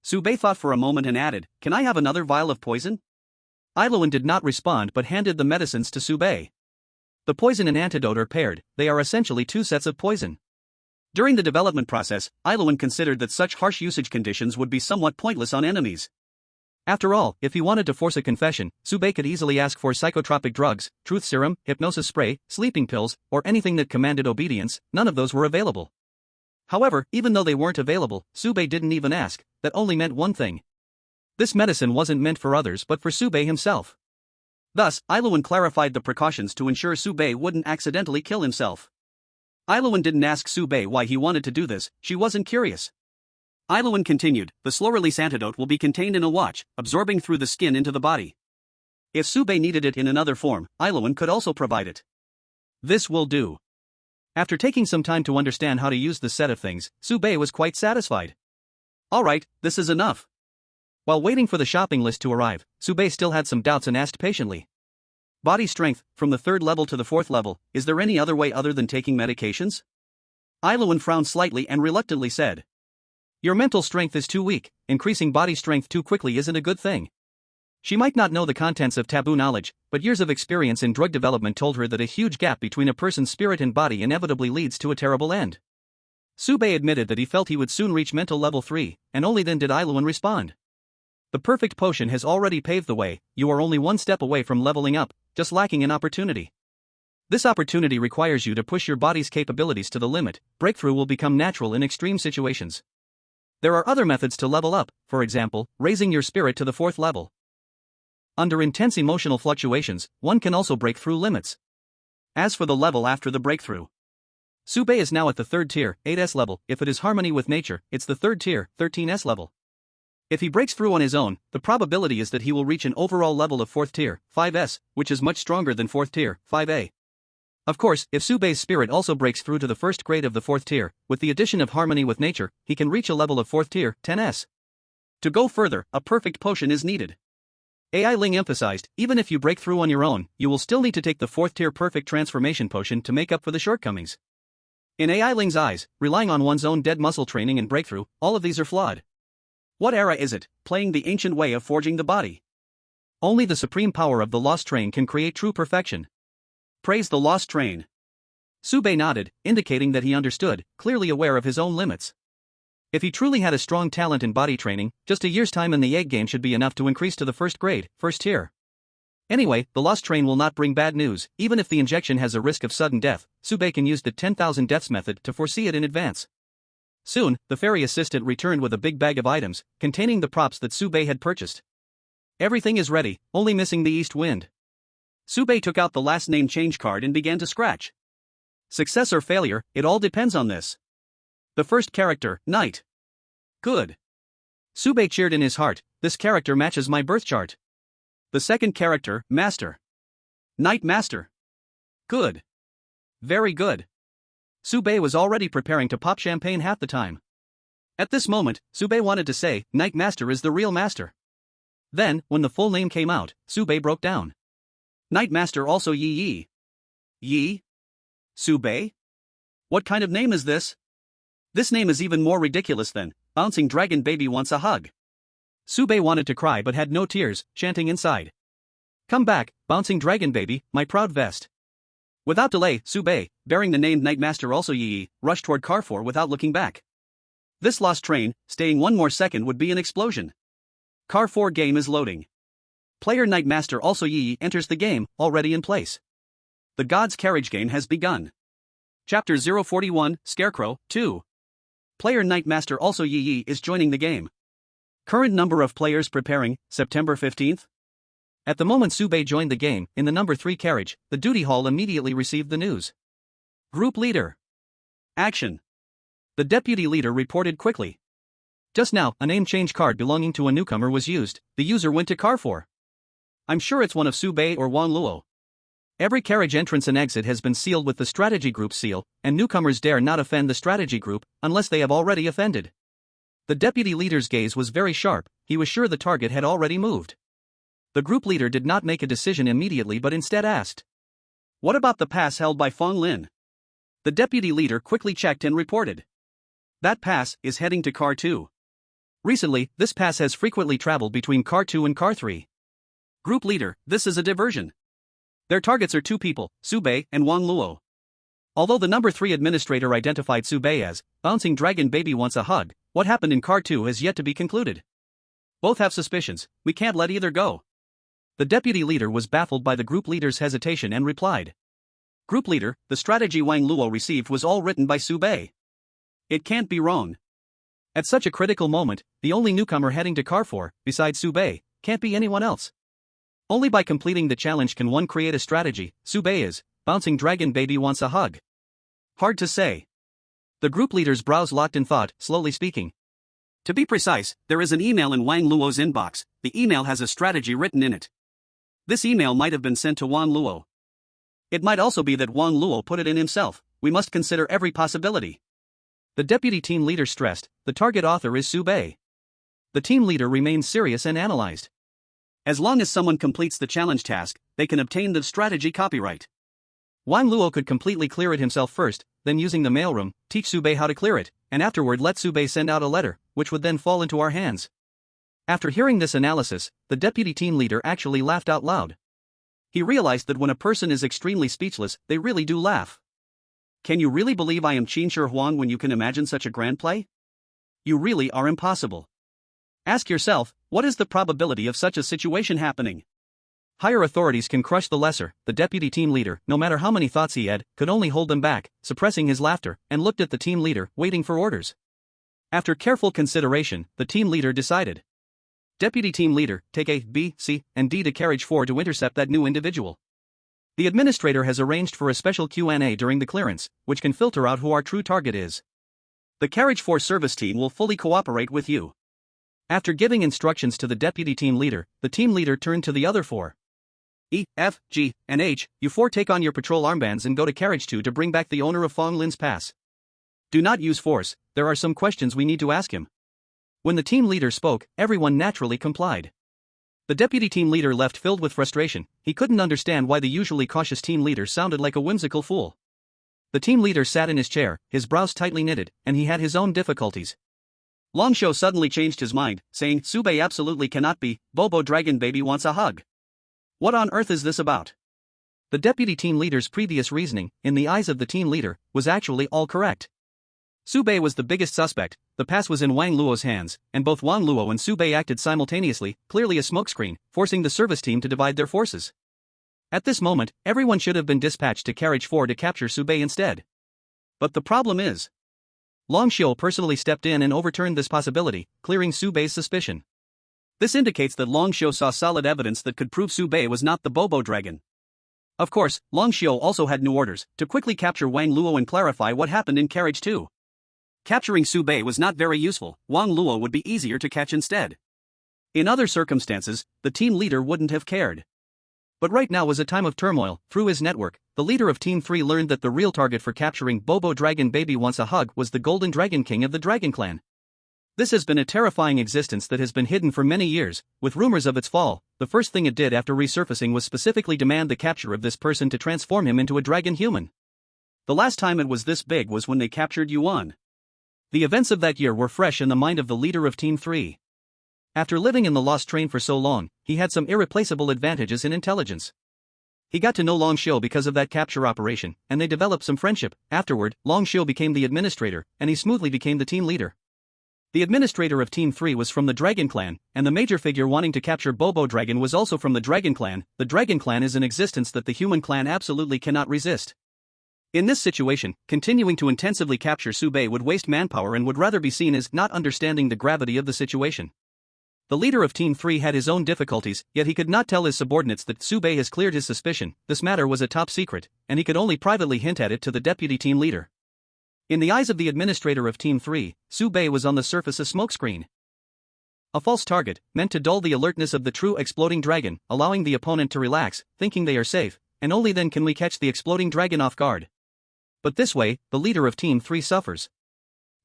Speaker 1: Baiye thought for a moment and added, "Can I have another vial of poison?" Ailuan did not respond but handed the medicines to Baiye. The poison and antidote are paired, they are essentially 2 sets of poison. During the development process, Ailuan considered that such harsh usage conditions would be somewhat pointless on enemies. After all, if he wanted to force a confession, Baiye could easily ask for psychotropic drugs, truth serum, hypnosis spray, sleeping pills, or anything that commanded obedience. None of those were available. However, even though they weren't available, Baiye didn't even ask. That only meant one thing. This medicine wasn't meant for others but for Baiye himself. Thus, Ailuan clarified the precautions to ensure Baiye wouldn't accidentally kill himself. Ailuan didn't ask Baiye why he wanted to do this, she wasn't curious. Ailuan continued, the slow-release antidote will be contained in a watch, absorbing through the skin into the body. If Baiye needed it in another form, Ailuan could also provide it. This will do. After taking some time to understand how to use the set of things, Baiye was quite satisfied. Alright, this is enough. While waiting for the shopping list to arrive, Baiye still had some doubts and asked patiently. Body strength, from the 3rd level to the 4th level, is there any other way other than taking medications? Ailuan frowned slightly and reluctantly said. Your mental strength is too weak, increasing body strength too quickly isn't a good thing. She might not know the contents of taboo knowledge, but years of experience in drug development told her that a huge gap between a person's spirit and body inevitably leads to a terrible end. Baiye admitted that he felt he would soon reach mental level 3, and only then did Ailuan respond. The perfect potion has already paved the way, you are only 1 step away from leveling up, just lacking an opportunity. This opportunity requires you to push your body's capabilities to the limit. Breakthrough will become natural in extreme situations. There are other methods to level up, for example, raising your spirit to the 4th level. Under intense emotional fluctuations, one can also break through limits. As for the level after the breakthrough, Baiye is now at the 3rd tier, 8S level. If it is harmony with nature, it's the 3rd tier, 13S level. If he breaks through on his own, the probability is that he will reach an overall level of 4th tier, 5S, which is much stronger than 4th tier, 5A. Of course, if Baiye's spirit also breaks through to the 1st grade of the 4th tier, with the addition of harmony with nature, he can reach a level of 4th tier, 10S. To go further, a perfect potion is needed. AI Ling emphasized, even if you break through on your own, you will still need to take the 4th tier perfect transformation potion to make up for the shortcomings. In AI Ling's eyes, relying on one's own dead muscle training and breakthrough, all of these are flawed. What era is it, playing the ancient way of forging the body? Only the supreme power of the Lost Train can create true perfection. Praise the Lost Train. Baiye nodded, indicating that he understood, clearly aware of his own limits. If he truly had a strong talent in body training, just a year's time in the egg game should be enough to increase to the 1st grade, 1st tier. Anyway, the Lost Train will not bring bad news. Even if the injection has a risk of sudden death, Baiye can use the 10,000 deaths method to foresee it in advance. Soon, the ferry assistant returned with a big bag of items, containing the props that Baiye had purchased. Everything is ready, only missing the east wind. Baiye took out the last name change card and began to scratch. Success or failure, it all depends on this. The first character, Knight. Good. Baiye cheered in his heart, this character matches my birth chart. The second character, Master. Knight Master. Good. Very good. Baiye was already preparing to pop champagne half the time. At this moment, Sube wanted to say, Night Master is the real master. Then, when the full name came out, Sube broke down. Night Master also Yi. Yi? Sube? What kind of name is this? This name is even more ridiculous than, Bouncing Dragon Baby Wants a Hug. Sube wanted to cry but had no tears, chanting inside. Come back, Bouncing Dragon Baby, my proud vest. Without delay, Sube, bearing the name Night Master also Yi, rushed toward Carrefour without looking back. This lost train, staying one more second would be an explosion. Carrefour game is loading. Player Night Master also Yi enters the game, already in place. The God's Carriage game has begun. Chapter 041, Scarecrow, 2. Player Night Master also Yi is joining the game. Current number of players preparing, September 15th. At the moment Sube joined the game, in the number 3 carriage, the duty hall immediately received the news. Group Leader. Action. The deputy leader reported quickly. Just now, a name change card belonging to a newcomer was used. The user went to Carrefour. I'm sure it's one of Sube or Wang Luo. Every carriage entrance and exit has been sealed with the strategy group seal, and newcomers dare not offend the strategy group, unless they have already offended. The deputy leader's gaze was very sharp, he was sure the target had already moved. The group leader did not make a decision immediately but instead asked. What about the pass held by Fong Lin? The deputy leader quickly checked and reported. That pass is heading to Car 2. Recently, this pass has frequently traveled between Car 2 and Car 3. Group leader, this is a diversion. Their targets are 2 people, Sube and Wang Luo. Although the number 3 administrator identified Sube as, Bouncing Dragon Baby Wants a Hug, what happened in Car 2 has yet to be concluded. Both have suspicions, we can't let either go. The deputy leader was baffled by the group leader's hesitation and replied. Group leader, the strategy Wang Luo received was all written by Sube. It can't be wrong. At such a critical moment, the only newcomer heading to Carrefour, besides Sube, can't be anyone else. Only by completing the challenge can one create a strategy. Sube is, Bouncing Dragon Baby Wants a Hug. Hard to say. The group leader's brows locked in thought, slowly speaking. To be precise, there is an email in Wang Luo's inbox. The email has a strategy written in it. This email might have been sent to Wang Luo. It might also be that Wang Luo put it in himself. We must consider every possibility. The deputy team leader stressed, the target author is Sube. The team leader remained serious and analyzed. As long as someone completes the challenge task, they can obtain the strategy copyright. Wang Luo could completely clear it himself first, then using the mailroom, teach Sube how to clear it, and afterward let Sube send out a letter, which would then fall into our hands. After hearing this analysis, the deputy team leader actually laughed out loud. He realized that when a person is extremely speechless, they really do laugh. Can you really believe I am Qin Shi Huang when you can imagine such a grand play? You really are impossible. Ask yourself, what is the probability of such a situation happening? Higher authorities can crush the lesser. The deputy team leader, no matter how many thoughts he had, could only hold them back, suppressing his laughter, and looked at the team leader, waiting for orders. After careful consideration, the team leader decided. Deputy team leader, take A, B, C, and D to carriage 4 to intercept that new individual. The administrator has arranged for a special Q&A during the clearance, which can filter out who our true target is. The carriage 4 service team will fully cooperate with you. After giving instructions to the deputy team leader, the team leader turned to the other 4. E, F, G, and H, you 4 take on your patrol armbands and go to carriage 2 to bring back the owner of Fong Lin's pass. Do not use force, there are some questions we need to ask him. When the team leader spoke, everyone naturally complied. The deputy team leader left filled with frustration. He couldn't understand why the usually cautious team leader sounded like a whimsical fool. The team leader sat in his chair, his brows tightly knitted, and he had his own difficulties. Longsho suddenly changed his mind, saying, Sube absolutely cannot be, Bobo Dragon Baby Wants a Hug. What on earth is this about? The deputy team leader's previous reasoning, in the eyes of the team leader, was actually all correct. Sube was the biggest suspect, the pass was in Wang Luo's hands, and both Wang Luo and Sube acted simultaneously, clearly a smokescreen, forcing the service team to divide their forces. At this moment, everyone should have been dispatched to carriage 4 to capture Sube instead. But the problem is, Longxiu personally stepped in and overturned this possibility, clearing Sube's suspicion. This indicates that Longxiu saw solid evidence that could prove Sube was not the Bobo Dragon. Of course, Longxiu also had new orders, to quickly capture Wang Luo and clarify what happened in carriage 2. Capturing Sube was not very useful, Wang Luo would be easier to catch instead. In other circumstances, the team leader wouldn't have cared. But right now was a time of turmoil. Through his network, the leader of Team 3 learned that the real target for capturing Bobo Dragon Baby Wants a Hug was the Golden Dragon King of the Dragon Clan. This has been a terrifying existence that has been hidden for many years. With rumors of its fall, the first thing it did after resurfacing was specifically demand the capture of this person to transform him into a dragon human. The last time it was this big was when they captured Yuan. The events of that year were fresh in the mind of the leader of Team 3. After living in the Lost Train for so long, he had some irreplaceable advantages in intelligence. He got to know Long Xiu because of that capture operation, and they developed some friendship. Afterward, Long Xiu became the administrator, and he smoothly became the team leader. The administrator of Team 3 was from the Dragon Clan, and the major figure wanting to capture Bobo Dragon was also from the Dragon Clan. The Dragon Clan is an existence that the human clan absolutely cannot resist. In this situation, continuing to intensively capture Su Baiye would waste manpower and would rather be seen as not understanding the gravity of the situation. The leader of Team 3 had his own difficulties, yet he could not tell his subordinates that Su Baiye has cleared his suspicion. This matter was a top secret, and he could only privately hint at it to the deputy team leader. In the eyes of the administrator of Team 3, Su Baiye was on the surface a smokescreen. A false target, meant to dull the alertness of the true exploding dragon, allowing the opponent to relax, thinking they are safe, and only then can we catch the exploding dragon off guard. But this way, the leader of Team 3 suffers.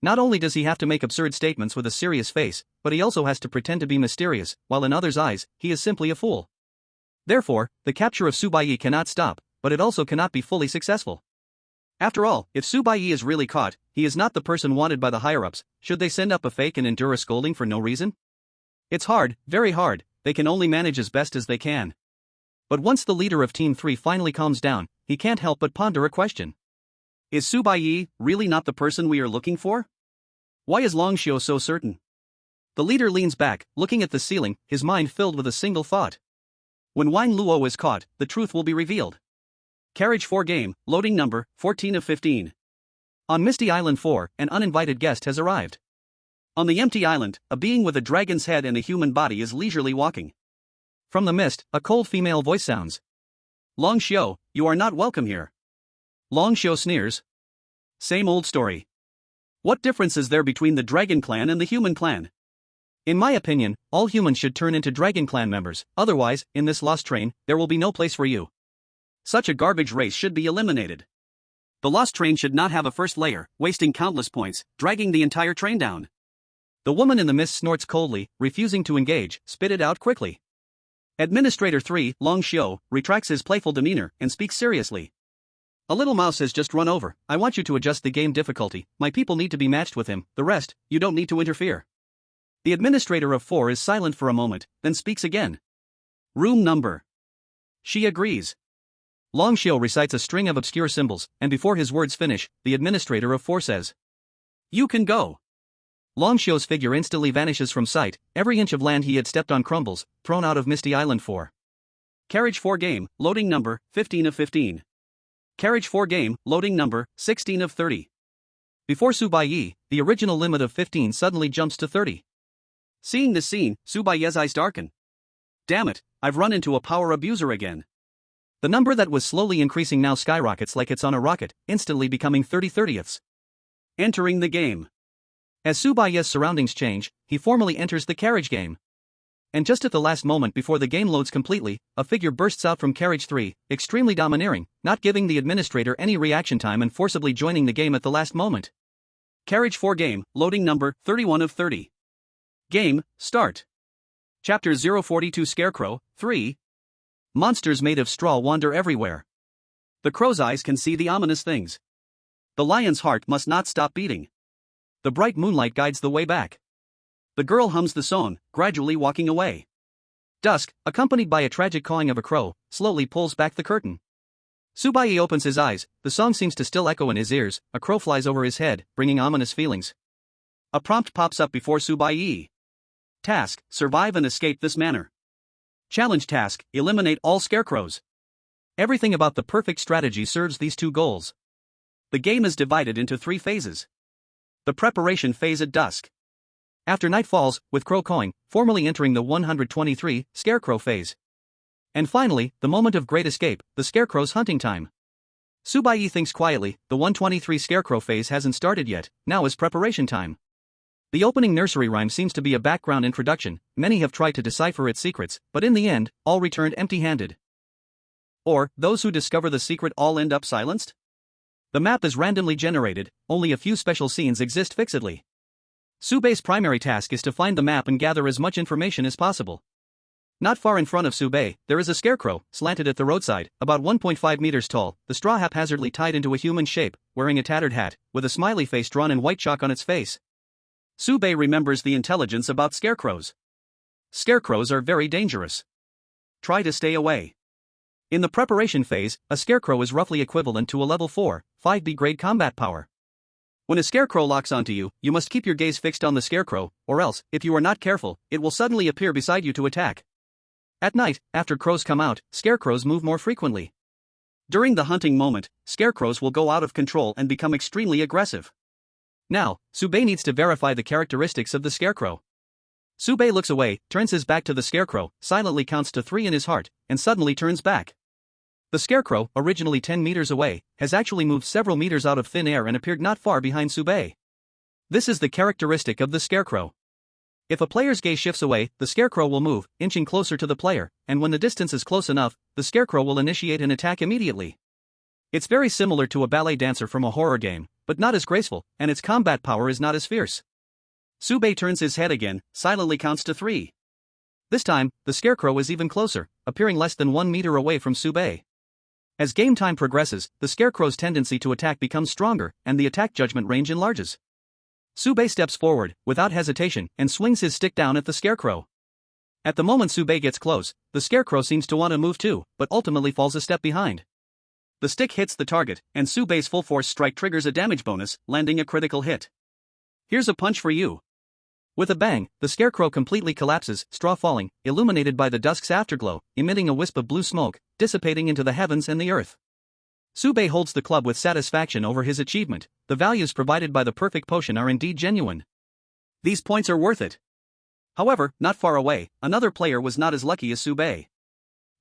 Speaker 1: Not only does he have to make absurd statements with a serious face, but he also has to pretend to be mysterious, while in others' eyes, he is simply a fool. Therefore, the capture of Su Baiye cannot stop, but it also cannot be fully successful. After all, if Su Baiye is really caught, he is not the person wanted by the higher-ups. Should they send up a fake and endure a scolding for no reason? It's hard, very hard. They can only manage as best as they can. But once the leader of Team 3 finally calms down, he can't help but ponder a question. Is Su Baiye really not the person we are looking for? Why is Long Xiu so certain? The leader leans back, looking at the ceiling, his mind filled with a single thought. When Wang Luo is caught, the truth will be revealed. Carriage 4 game, loading number 14 of 15. On Misty Island 4, an uninvited guest has arrived. On the empty island, a being with a dragon's head and a human body is leisurely walking. From the mist, a cold female voice sounds. Long Xiu, you are not welcome here. Long Xiu sneers. Same old story. What difference is there between the Dragon Clan and the Human Clan? In my opinion, all humans should turn into Dragon Clan members, otherwise, in this Lost Train, there will be no place for you. Such a garbage race should be eliminated. The Lost Train should not have a first layer, wasting countless points, dragging the entire train down. The woman in the mist snorts coldly, refusing to engage, spit it out quickly. Administrator 3, Long Xiu, retracts his playful demeanor and speaks seriously. A little mouse has just run over. I want you to adjust the game difficulty. My people need to be matched with him, the rest, you don't need to interfere. The administrator of 4 is silent for a moment, then speaks again. Room number. She agrees. Long Xiu recites a string of obscure symbols, and before his words finish, the administrator of 4 says, You can go. Long Xiu's figure instantly vanishes from sight. Every inch of land he had stepped on crumbles, thrown out of Misty Island 4. Carriage 4 game, loading number 15 of 15. Carriage 4 game, loading number 16 of 30. Before Su Baiye, the original limit of 15 suddenly jumps to 30. Seeing this scene, Su Baiye's eyes darken. Damn it, I've run into a power abuser again. The number that was slowly increasing now skyrockets like it's on a rocket, instantly becoming 30/30ths. Entering the game. As Su Baiye's surroundings change, he formally enters the carriage game. And just at the last moment before the game loads completely, a figure bursts out from carriage 3, extremely domineering, not giving the administrator any reaction time and forcibly joining the game at the last moment. Carriage 4 game, loading number 31 of 30. Game, start. Chapter 042 Scarecrow, 3. Monsters made of straw wander everywhere. The crow's eyes can see the ominous things. The lion's heart must not stop beating. The bright moonlight guides the way back. The girl hums the song, gradually walking away. Dusk, accompanied by a tragic cawing of a crow, slowly pulls back the curtain. Su Baiye opens his eyes, the song seems to still echo in his ears, a crow flies over his head, bringing ominous feelings. A prompt pops up before Su Baiye. Task, survive and escape this manor. Challenge task, eliminate all scarecrows. Everything about the perfect strategy serves these two goals. The game is divided into 3 phases. The preparation phase at dusk. After night falls, with crow cawing, formally entering the 123 scarecrow phase. And finally, the moment of great escape, the scarecrow's hunting time. Su Baiye thinks quietly, the 123 scarecrow phase hasn't started yet, now is preparation time. The opening nursery rhyme seems to be a background introduction, many have tried to decipher its secrets, but in the end, all returned empty-handed. Or, those who discover the secret all end up silenced? The map is randomly generated, only a few special scenes exist fixedly. Subei's primary task is to find the map and gather as much information as possible. Not far in front of Subei, there is a scarecrow, slanted at the roadside, about 1.5 meters tall, the straw haphazardly tied into a human shape, wearing a tattered hat, with a smiley face drawn in white chalk on its face. Subei remembers the intelligence about scarecrows. Scarecrows are very dangerous. Try to stay away. In the preparation phase, a scarecrow is roughly equivalent to a level 4, 5B grade combat power. When a scarecrow locks onto you, you must keep your gaze fixed on the scarecrow, or else, if you are not careful, it will suddenly appear beside you to attack. At night, after crows come out, scarecrows move more frequently. During the hunting moment, scarecrows will go out of control and become extremely aggressive. Now, Subei needs to verify the characteristics of the scarecrow. Subei looks away, turns his back to the scarecrow, silently counts to 3 in his heart, and suddenly turns back. The scarecrow, originally 10 meters away, has actually moved several meters out of thin air and appeared not far behind Subei. This is the characteristic of the scarecrow. If a player's gaze shifts away, the scarecrow will move, inching closer to the player, and when the distance is close enough, the scarecrow will initiate an attack immediately. It's very similar to a ballet dancer from a horror game, but not as graceful, and its combat power is not as fierce. Subei turns his head again, silently counts to 3. This time, the scarecrow is even closer, appearing less than 1 meter away from Subei. As game time progresses, the scarecrow's tendency to attack becomes stronger, and the attack judgment range enlarges. Subei steps forward, without hesitation, and swings his stick down at the scarecrow. At the moment Subei gets close, the scarecrow seems to want to move too, but ultimately falls a step behind. The stick hits the target, and Subei's full force strike triggers a damage bonus, landing a critical hit. Here's a punch for you. With a bang, the scarecrow completely collapses, straw falling, illuminated by the dusk's afterglow, emitting a wisp of blue smoke, dissipating into the heavens and the earth. Subei holds the club with satisfaction over his achievement. The values provided by the perfect potion are indeed genuine. These points are worth it. However, not far away, another player was not as lucky as Subei.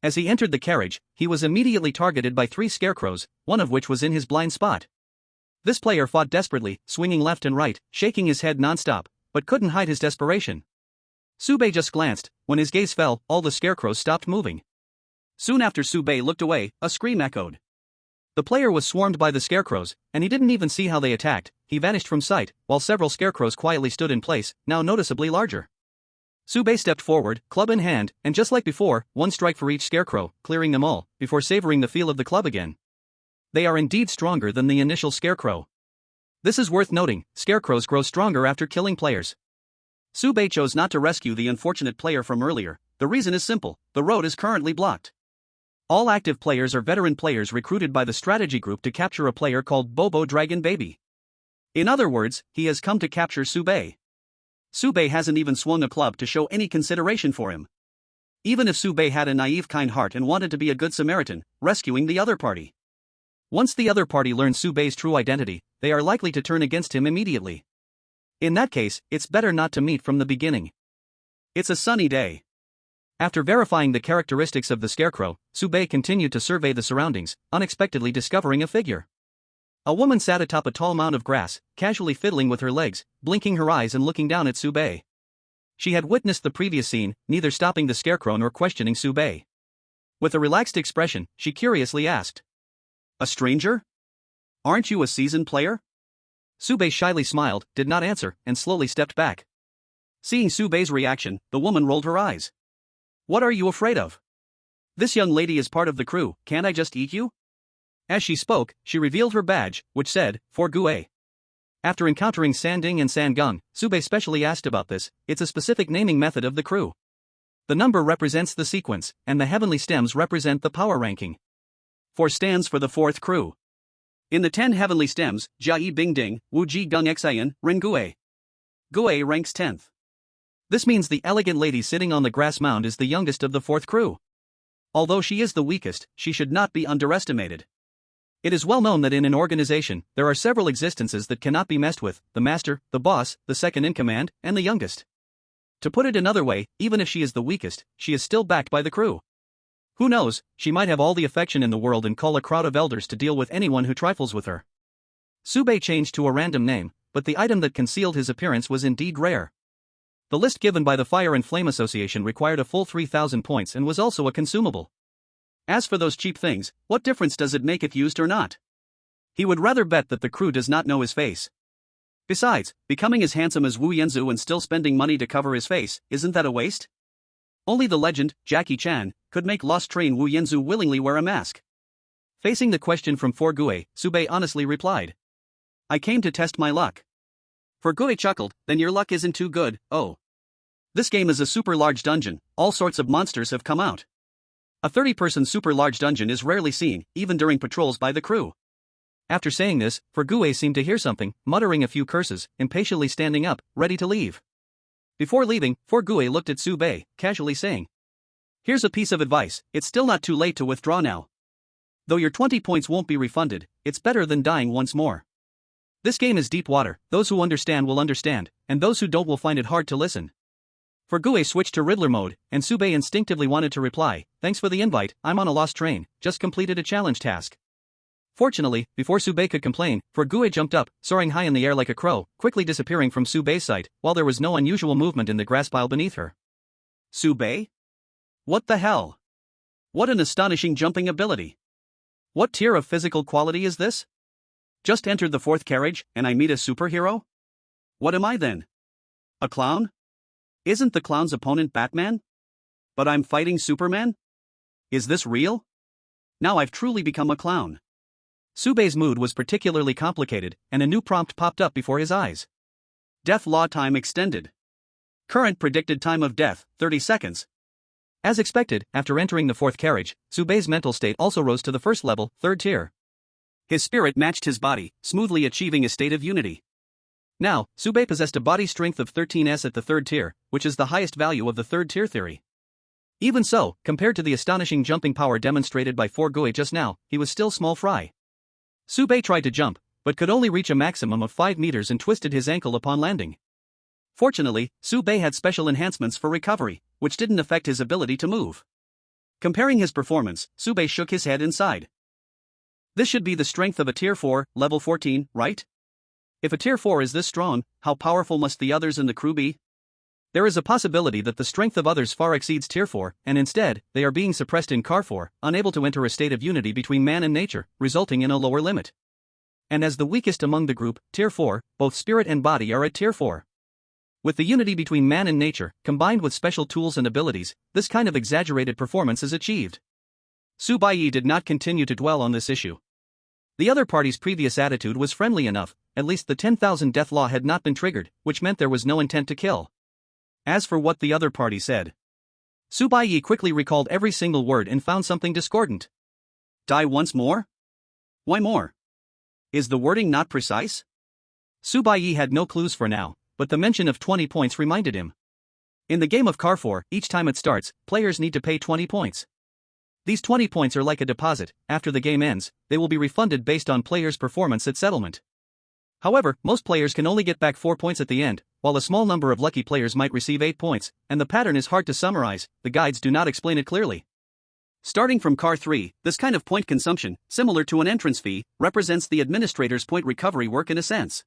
Speaker 1: As he entered the carriage, he was immediately targeted by 3 scarecrows, one of which was in his blind spot. This player fought desperately, swinging left and right, shaking his head non-stop, but couldn't hide his desperation. Subei just glanced. When his gaze fell, all the scarecrows stopped moving. Soon after Subei looked away, a scream echoed. The player was swarmed by the scarecrows, and he didn't even see how they attacked. He vanished from sight, while several scarecrows quietly stood in place, now noticeably larger. Subei stepped forward, club in hand, and just like before, 1 strike for each scarecrow, clearing them all, before savoring the feel of the club again. They are indeed stronger than the initial scarecrow. This is worth noting, scarecrows grow stronger after killing players. Subei chose not to rescue the unfortunate player from earlier. The reason is simple: the road is currently blocked. All active players are veteran players recruited by the strategy group to capture a player called Bobo Dragon Baby. In other words, he has come to capture Subei. Subei hasn't even swung a club to show any consideration for him. Even if Subei had a naive kind heart and wanted to be a good Samaritan, rescuing the other party. Once the other party learns Subei's true identity, they are likely to turn against him immediately. In that case, it's better not to meet from the beginning. It's a sunny day. After verifying the characteristics of the scarecrow, Subei continued to survey the surroundings, unexpectedly discovering a figure. A woman sat atop a tall mound of grass, casually fiddling with her legs, blinking her eyes and looking down at Subei. She had witnessed the previous scene, neither stopping the scarecrow nor questioning Subei. With a relaxed expression, she curiously asked, "A stranger? Aren't you a seasoned player?" Subei shyly smiled, did not answer, and slowly stepped back. Seeing Subei's reaction, the woman rolled her eyes. "What are you afraid of? This young lady is part of the crew, can't I just eat you?" As she spoke, she revealed her badge, which said, "For Gue." After encountering Sanding and Sangung, Subei specially asked about this. It's a specific naming method of the crew. The number represents the sequence, and the heavenly stems represent the power ranking. 4 stands for the 4th crew. In the 10 heavenly stems, Jia Bing Ding, Wu Ji Gung Xian, Ren Gue. Gue ranks 10th. This means the elegant lady sitting on the grass mound is the youngest of the 4th crew. Although she is the weakest, she should not be underestimated. It is well known that in an organization, there are several existences that cannot be messed with: the master, the boss, the second in command, and the youngest. To put it another way, even if she is the weakest, she is still backed by the crew. Who knows, she might have all the affection in the world and call a crowd of elders to deal with anyone who trifles with her. Subei changed to a random name, but the item that concealed his appearance was indeed rare. The list given by the Fire and Flame Association required a full 3,000 points and was also a consumable. As for those cheap things, what difference does it make if used or not? He would rather bet that the crew does not know his face. Besides, becoming as handsome as Wu Yanzu and still spending money to cover his face, isn't that a waste? Only the legend, Jackie Chan, could make Lost Train Wu Yanzu willingly wear a mask. Facing the question from Foresee, Sube honestly replied. I came to test my luck. Foresee chuckled, then your luck isn't too good, oh. This game is a super large dungeon, all sorts of monsters have come out. A 30-person super large dungeon is rarely seen, even during patrols by the crew. After saying this, Foresee seemed to hear something, muttering a few curses, impatiently standing up, ready to leave. Before leaving, Foresee looked at Sube, casually saying, here's a piece of advice, it's still not too late to withdraw now. Though your 20 points won't be refunded, it's better than dying once more. This game is deep water, those who understand will understand, and those who don't will find it hard to listen. Foresee switched to Riddler mode, and Sube instinctively wanted to reply, thanks for the invite, I'm on a lost train, just completed a challenge task. Fortunately, before Sube could complain, Foresee jumped up, soaring high in the air like a crow, quickly disappearing from Sube's sight, while there was no unusual movement in the grass pile beneath her. Sube? What the hell? What an astonishing jumping ability. What tier of physical quality is this? Just entered the fourth carriage, and I meet a superhero? What am I then? A clown? Isn't the clown's opponent Batman? But I'm fighting Superman? Is this real? Now I've truly become a clown. Sube's mood was particularly complicated, and a new prompt popped up before his eyes. Death law time extended. Current predicted time of death, 30 seconds. As expected, after entering the fourth carriage, Sube's mental state also rose to the first level, third tier. His spirit matched his body, smoothly achieving a state of unity. Now, Sube possessed a body strength of 13s at the third tier, which is the highest value of the third tier theory. Even so, compared to the astonishing jumping power demonstrated by Foresee just now, he was still small fry. Sube tried to jump, but could only reach a maximum of 5 meters and twisted his ankle upon landing. Fortunately, Sube had special enhancements for recovery, which didn't affect his ability to move. Comparing his performance, Sube shook his head and sighed. This should be the strength of a tier 4, level 14, right? If a tier 4 is this strong, how powerful must the others in the crew be? There is a possibility that the strength of others far exceeds tier 4, and instead, they are being suppressed in car 4, unable to enter a state of unity between man and nature, resulting in a lower limit. And as the weakest among the group, tier 4, both spirit and body are at tier 4. With the unity between man and nature, combined with special tools and abilities, this kind of exaggerated performance is achieved. Baiye did not continue to dwell on this issue. The other party's previous attitude was friendly enough, at least the 10,000 death law had not been triggered, which meant there was no intent to kill. As for what the other party said, Baiye quickly recalled every single word and found something discordant. Die once more? Why more? Is the wording not precise? Baiye had no clues for now, but the mention of 20 points reminded him. In the game of Car 4, each time it starts, players need to pay 20 points. These 20 points are like a deposit. After the game ends, they will be refunded based on players' performance at settlement. However, most players can only get back 4 points at the end, while a small number of lucky players might receive 8 points, and the pattern is hard to summarize, the guides do not explain it clearly. Starting from Car 3, this kind of point consumption, similar to an entrance fee, represents the administrator's point recovery work in a sense.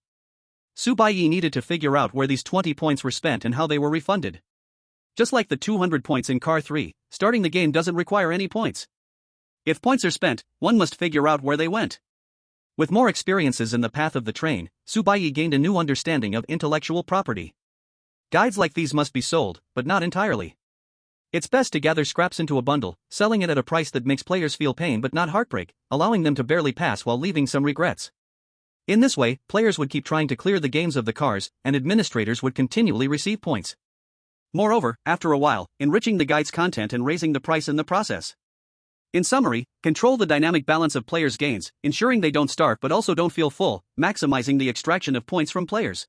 Speaker 1: Baiye needed to figure out where these 20 points were spent and how they were refunded. Just like the 200 points in Car 3, starting the game doesn't require any points. If points are spent, one must figure out where they went. With more experiences in the path of the train, Baiye gained a new understanding of intellectual property. Guides like these must be sold, but not entirely. It's best to gather scraps into a bundle, selling it at a price that makes players feel pain but not heartbreak, allowing them to barely pass while leaving some regrets. In this way, players would keep trying to clear the games of the cars, and administrators would continually receive points. Moreover, after a while, enriching the guide's content and raising the price in the process. In summary, control the dynamic balance of players' gains, ensuring they don't starve but also don't feel full, maximizing the extraction of points from players.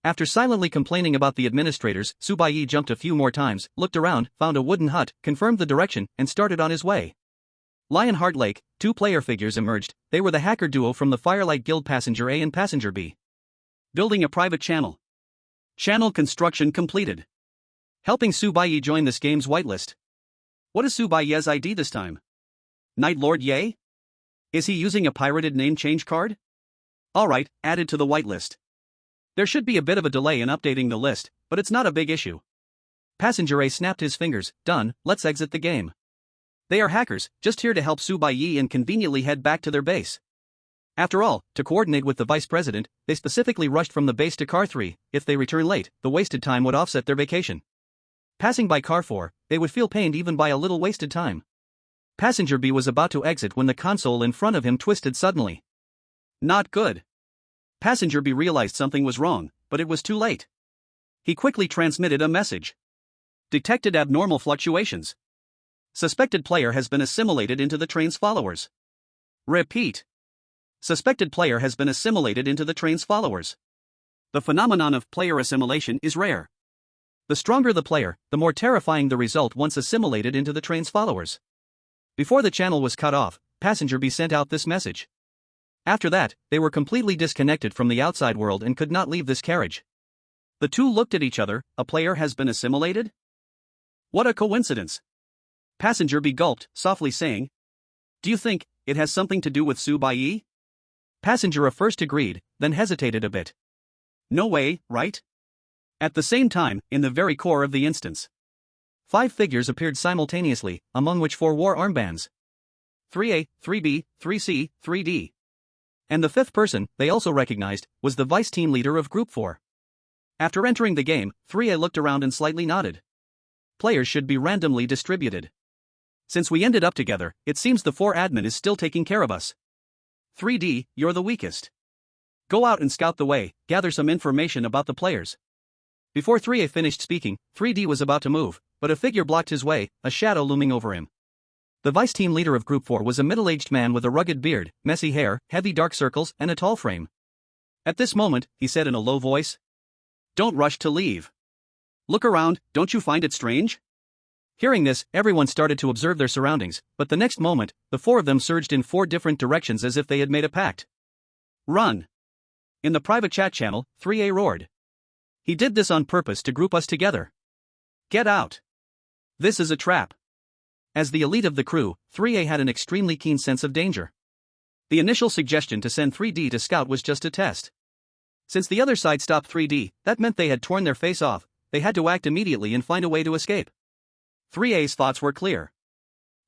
Speaker 1: After silently complaining about the administrators, Baiye jumped a few more times, looked around, found a wooden hut, confirmed the direction, and started on his way. Lionheart Lake, 2 player figures emerged. They were the hacker duo from the Firelight Guild Passenger A and Passenger B. Building a private channel. Channel construction completed. Helping Baiye join this game's whitelist. What is Baiye's ID this time? Night Lord Ye? Is he using a pirated name change card? Alright, added to the whitelist. There should be a bit of a delay in updating the list, but it's not a big issue. Passenger A snapped his fingers. Done, let's exit the game. They are hackers, just here to help Baiye and conveniently head back to their base. After all, to coordinate with the vice president, they specifically rushed from the base to car 3. If they return late, the wasted time would offset their vacation. Passing by car 4, they would feel pained even by a little wasted time. Passenger B was about to exit when the console in front of him twisted suddenly. Not good. Passenger B realized something was wrong, but it was too late. He quickly transmitted a message. Detected abnormal fluctuations. Suspected player has been assimilated into the train's followers. Repeat. Suspected player has been assimilated into the train's followers. The phenomenon of player assimilation is rare. The stronger the player, the more terrifying the result once assimilated into the train's followers. Before the channel was cut off, Passenger B sent out this message. After that, they were completely disconnected from the outside world and could not leave this carriage. The two looked at each other. A player has been assimilated? What a coincidence. Passenger B gulped, softly saying, "Do you think it has something to do with Baiye?" Passenger A first agreed, then hesitated a bit. No way, right? At the same time, in the very core of the instance, 5 figures appeared simultaneously, among which 4 wore armbands. 3A, 3B, 3C, 3D. And the 5th person, they also recognized, was the vice team leader of Group 4. After entering the game, 3A looked around and slightly nodded. Players should be randomly distributed. Since we ended up together, it seems the 4 admin is still taking care of us. 3D, you're the weakest. Go out and scout the way, gather some information about the players. Before 3A finished speaking, 3D was about to move, but a figure blocked his way, a shadow looming over him. The vice team leader of Group 4 was a middle-aged man with a rugged beard, messy hair, heavy dark circles, and a tall frame. At this moment, he said in a low voice, "Don't rush to leave. Look around, don't you find it strange?" Hearing this, everyone started to observe their surroundings, but the next moment, the 4 of them surged in 4 different directions as if they had made a pact. Run! In the private chat channel, 3A roared. He did this on purpose to group us together. Get out! This is a trap. As the elite of the crew, 3A had an extremely keen sense of danger. The initial suggestion to send 3D to scout was just a test. Since the other side stopped 3D, that meant they had torn their face off. They had to act immediately and find a way to escape. 3A's thoughts were clear.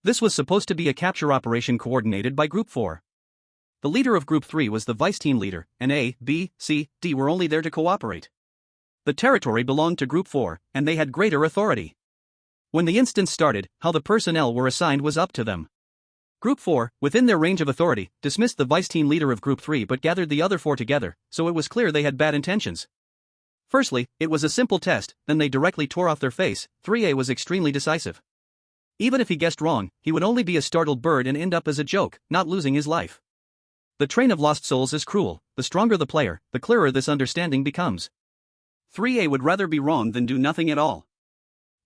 Speaker 1: This was supposed to be a capture operation coordinated by Group 4. The leader of Group 3 was the vice team leader, and A, B, C, D were only there to cooperate. The territory belonged to Group 4, and they had greater authority. When the instance started, how the personnel were assigned was up to them. Group 4, within their range of authority, dismissed the vice team leader of Group 3 but gathered the other 4 together, so it was clear they had bad intentions. Firstly, it was a simple test, then they directly tore off their face. 3A was extremely decisive. Even if he guessed wrong, he would only be a startled bird and end up as a joke, not losing his life. The train of lost souls is cruel. The stronger the player, the clearer this understanding becomes. 3A would rather be wrong than do nothing at all.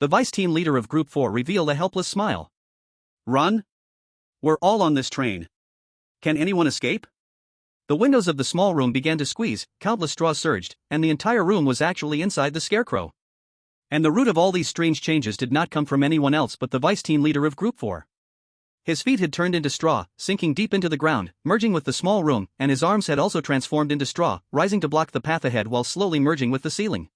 Speaker 1: The vice team leader of Group 4 revealed a helpless smile. Run? We're all on this train. Can anyone escape? The windows of the small room began to squeeze, countless straws surged, and the entire room was actually inside the scarecrow. And the root of all these strange changes did not come from anyone else but the vice team leader of Group 4. His feet had turned into straw, sinking deep into the ground, merging with the small room, and his arms had also transformed into straw, rising to block the path ahead while slowly merging with the ceiling.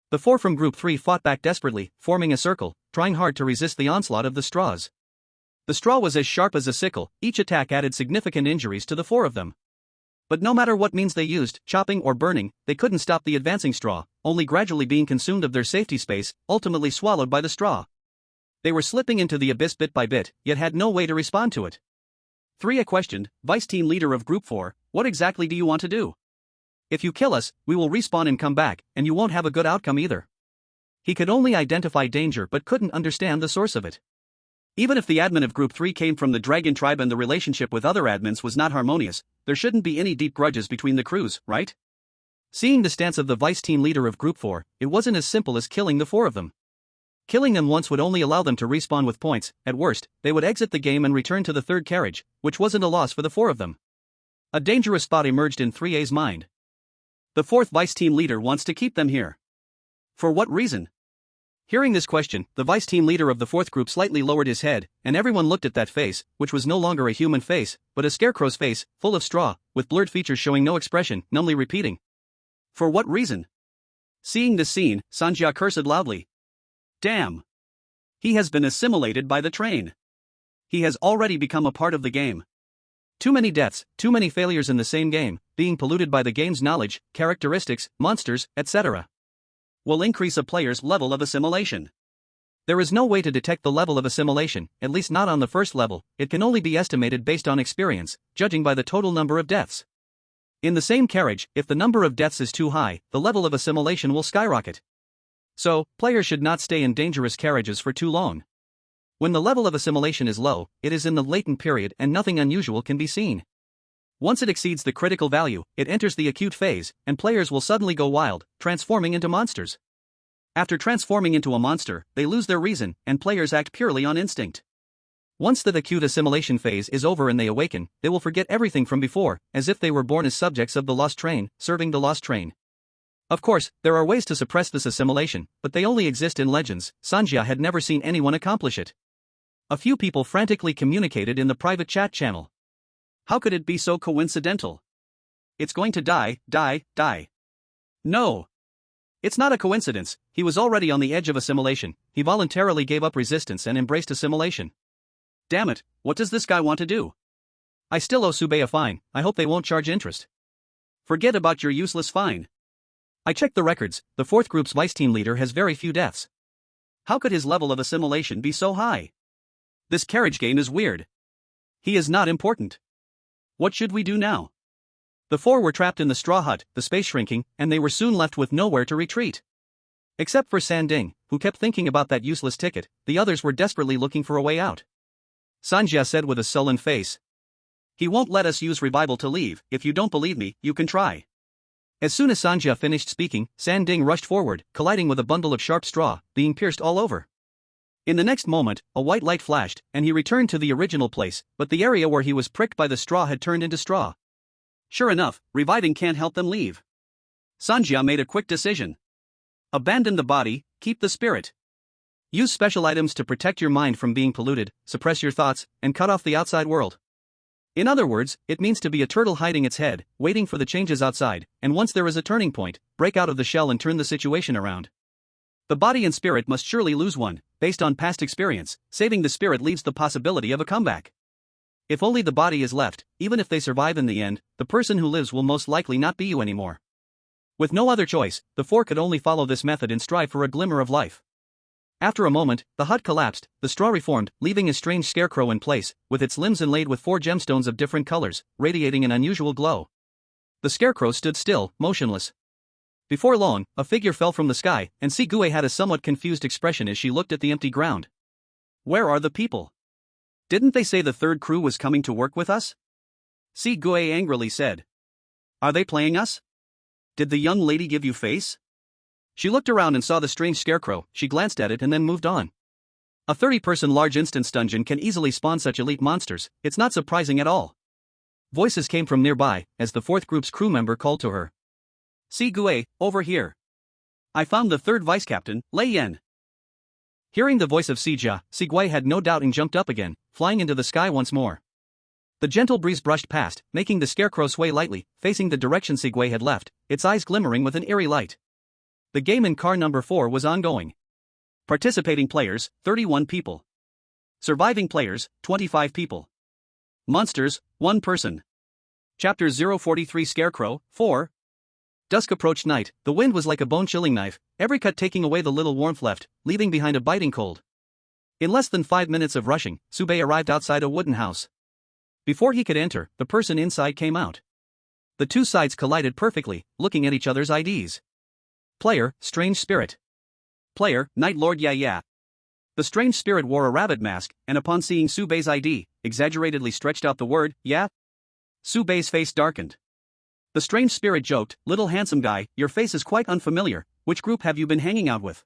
Speaker 1: The 4 from Group 3 fought back desperately, forming a circle, trying hard to resist the onslaught of the straws. The straw was as sharp as a sickle. Each attack added significant injuries to the 4 of them. But no matter what means they used, chopping or burning, they couldn't stop the advancing straw, only gradually being consumed of their safety space, ultimately swallowed by the straw. They were slipping into the abyss bit by bit, yet had no way to respond to it. 3A questioned, Vice Team Leader of Group 4, what exactly do you want to do? If you kill us, we will respawn and come back, and you won't have a good outcome either. He could only identify danger but couldn't understand the source of it. Even if the admin of Group 3 came from the Dragon Tribe and the relationship with other admins was not harmonious, there shouldn't be any deep grudges between the crews, right? Seeing the stance of the Vice Team Leader of Group 4, it wasn't as simple as killing the 4 of them. Killing them once would only allow them to respawn with points. At worst, they would exit the game and return to the third carriage, which wasn't a loss for the 4 of them. A dangerous thought emerged in 3A's mind. The 4th Vice Team Leader wants to keep them here. For what reason? Hearing this question, the Vice Team Leader of the 4th group slightly lowered his head, and everyone looked at that face, which was no longer a human face, but a scarecrow's face, full of straw, with blurred features showing no expression, numbly repeating. For what reason? Seeing this scene, Sanjia cursed loudly. Damn! He has been assimilated by the train. He has already become a part of the game. Too many deaths, too many failures in the same game, being polluted by the game's knowledge, characteristics, monsters, etc. will increase a player's level of assimilation. There is no way to detect the level of assimilation, at least not on the first level. It can only be estimated based on experience, judging by the total number of deaths. In the same carriage, if the number of deaths is too high, the level of assimilation will skyrocket. So, players should not stay in dangerous carriages for too long. When the level of assimilation is low, it is in the latent period and nothing unusual can be seen. Once it exceeds the critical value, it enters the acute phase, and players will suddenly go wild, transforming into monsters. After transforming into a monster, they lose their reason, and players act purely on instinct. Once the acute assimilation phase is over and they awaken, they will forget everything from before, as if they were born as subjects of the lost train, serving the lost train. Of course, there are ways to suppress this assimilation, but they only exist in legends. Sanjia had never seen anyone accomplish it. A few people frantically communicated in the private chat channel. How could it be so coincidental? It's going to die. No. It's not a coincidence, he was already on the edge of assimilation, he voluntarily gave up resistance and embraced assimilation. Damn it, what does this guy want to do? I still owe Subei a fine, I hope they won't charge interest. Forget about your useless fine. I checked the records, the fourth group's vice team leader has very few deaths. How could his level of assimilation be so high? This carriage game is weird. He is not important. What should we do now? The four were trapped in the straw hut, the space shrinking, and they were soon left with nowhere to retreat. Except for Sanding, who kept thinking about that useless ticket, the others were desperately looking for a way out. Sanjia said with a sullen face. He won't let us use revival to leave. If you don't believe me, you can try. As soon as Sanjia finished speaking, Sanding rushed forward, colliding with a bundle of sharp straw, being pierced all over. In the next moment, a white light flashed, and he returned to the original place, but the area where he was pricked by the straw had turned into straw. Sure enough, reviving can't help them leave. Sanjia made a quick decision. Abandon the body, keep the spirit. Use special items to protect your mind from being polluted, suppress your thoughts, and cut off the outside world. In other words, it means to be a turtle hiding its head, waiting for the changes outside, and once there is a turning point, break out of the shell and turn the situation around. The body and spirit must surely lose one. Based on past experience, saving the spirit leaves the possibility of a comeback. If only the body is left, even if they survive in the end, the person who lives will most likely not be you anymore. With no other choice, the four could only follow this method and strive for a glimmer of life. After a moment, the hut collapsed, the straw reformed, leaving a strange scarecrow in place, with its limbs inlaid with 4 gemstones of different colors, radiating an unusual glow. The scarecrow stood still, motionless. Before long, a figure fell from the sky, and Sigue had a somewhat confused expression as she looked at the empty ground. Where are the people? Didn't they say the third crew was coming to work with us? Sigue angrily said. Are they playing us? Did the young lady give you face? She looked around and saw the strange scarecrow, she glanced at it and then moved on. A 30-person large instance dungeon can easily spawn such elite monsters, it's not surprising at all. Voices came from nearby, as the fourth group's crew member called to her. Sigue, over here. I found the third vice captain, Lei Yen. Hearing the voice of Sigue had no doubt and jumped up again, flying into the sky once more. The gentle breeze brushed past, making the scarecrow sway lightly, facing the direction Sigue had left, its eyes glimmering with an eerie light. The game in car number 4 was ongoing. Participating players, 31 people. Surviving players, 25 people. Monsters, 1 person. Chapter 043 Scarecrow, 4. Dusk approached night, the wind was like a bone-chilling knife, every cut taking away the little warmth left, leaving behind a biting cold. In less than 5 minutes of rushing, Subei arrived outside a wooden house. Before he could enter, the person inside came out. The two sides collided perfectly, looking at each other's IDs. Player, Strange Spirit. Player, Night Lord Ya. The strange spirit wore a rabbit mask, and upon seeing Subei's ID, exaggeratedly stretched out the word, Ya. Subei's face darkened. The strange spirit joked, little handsome guy, your face is quite unfamiliar, which group have you been hanging out with?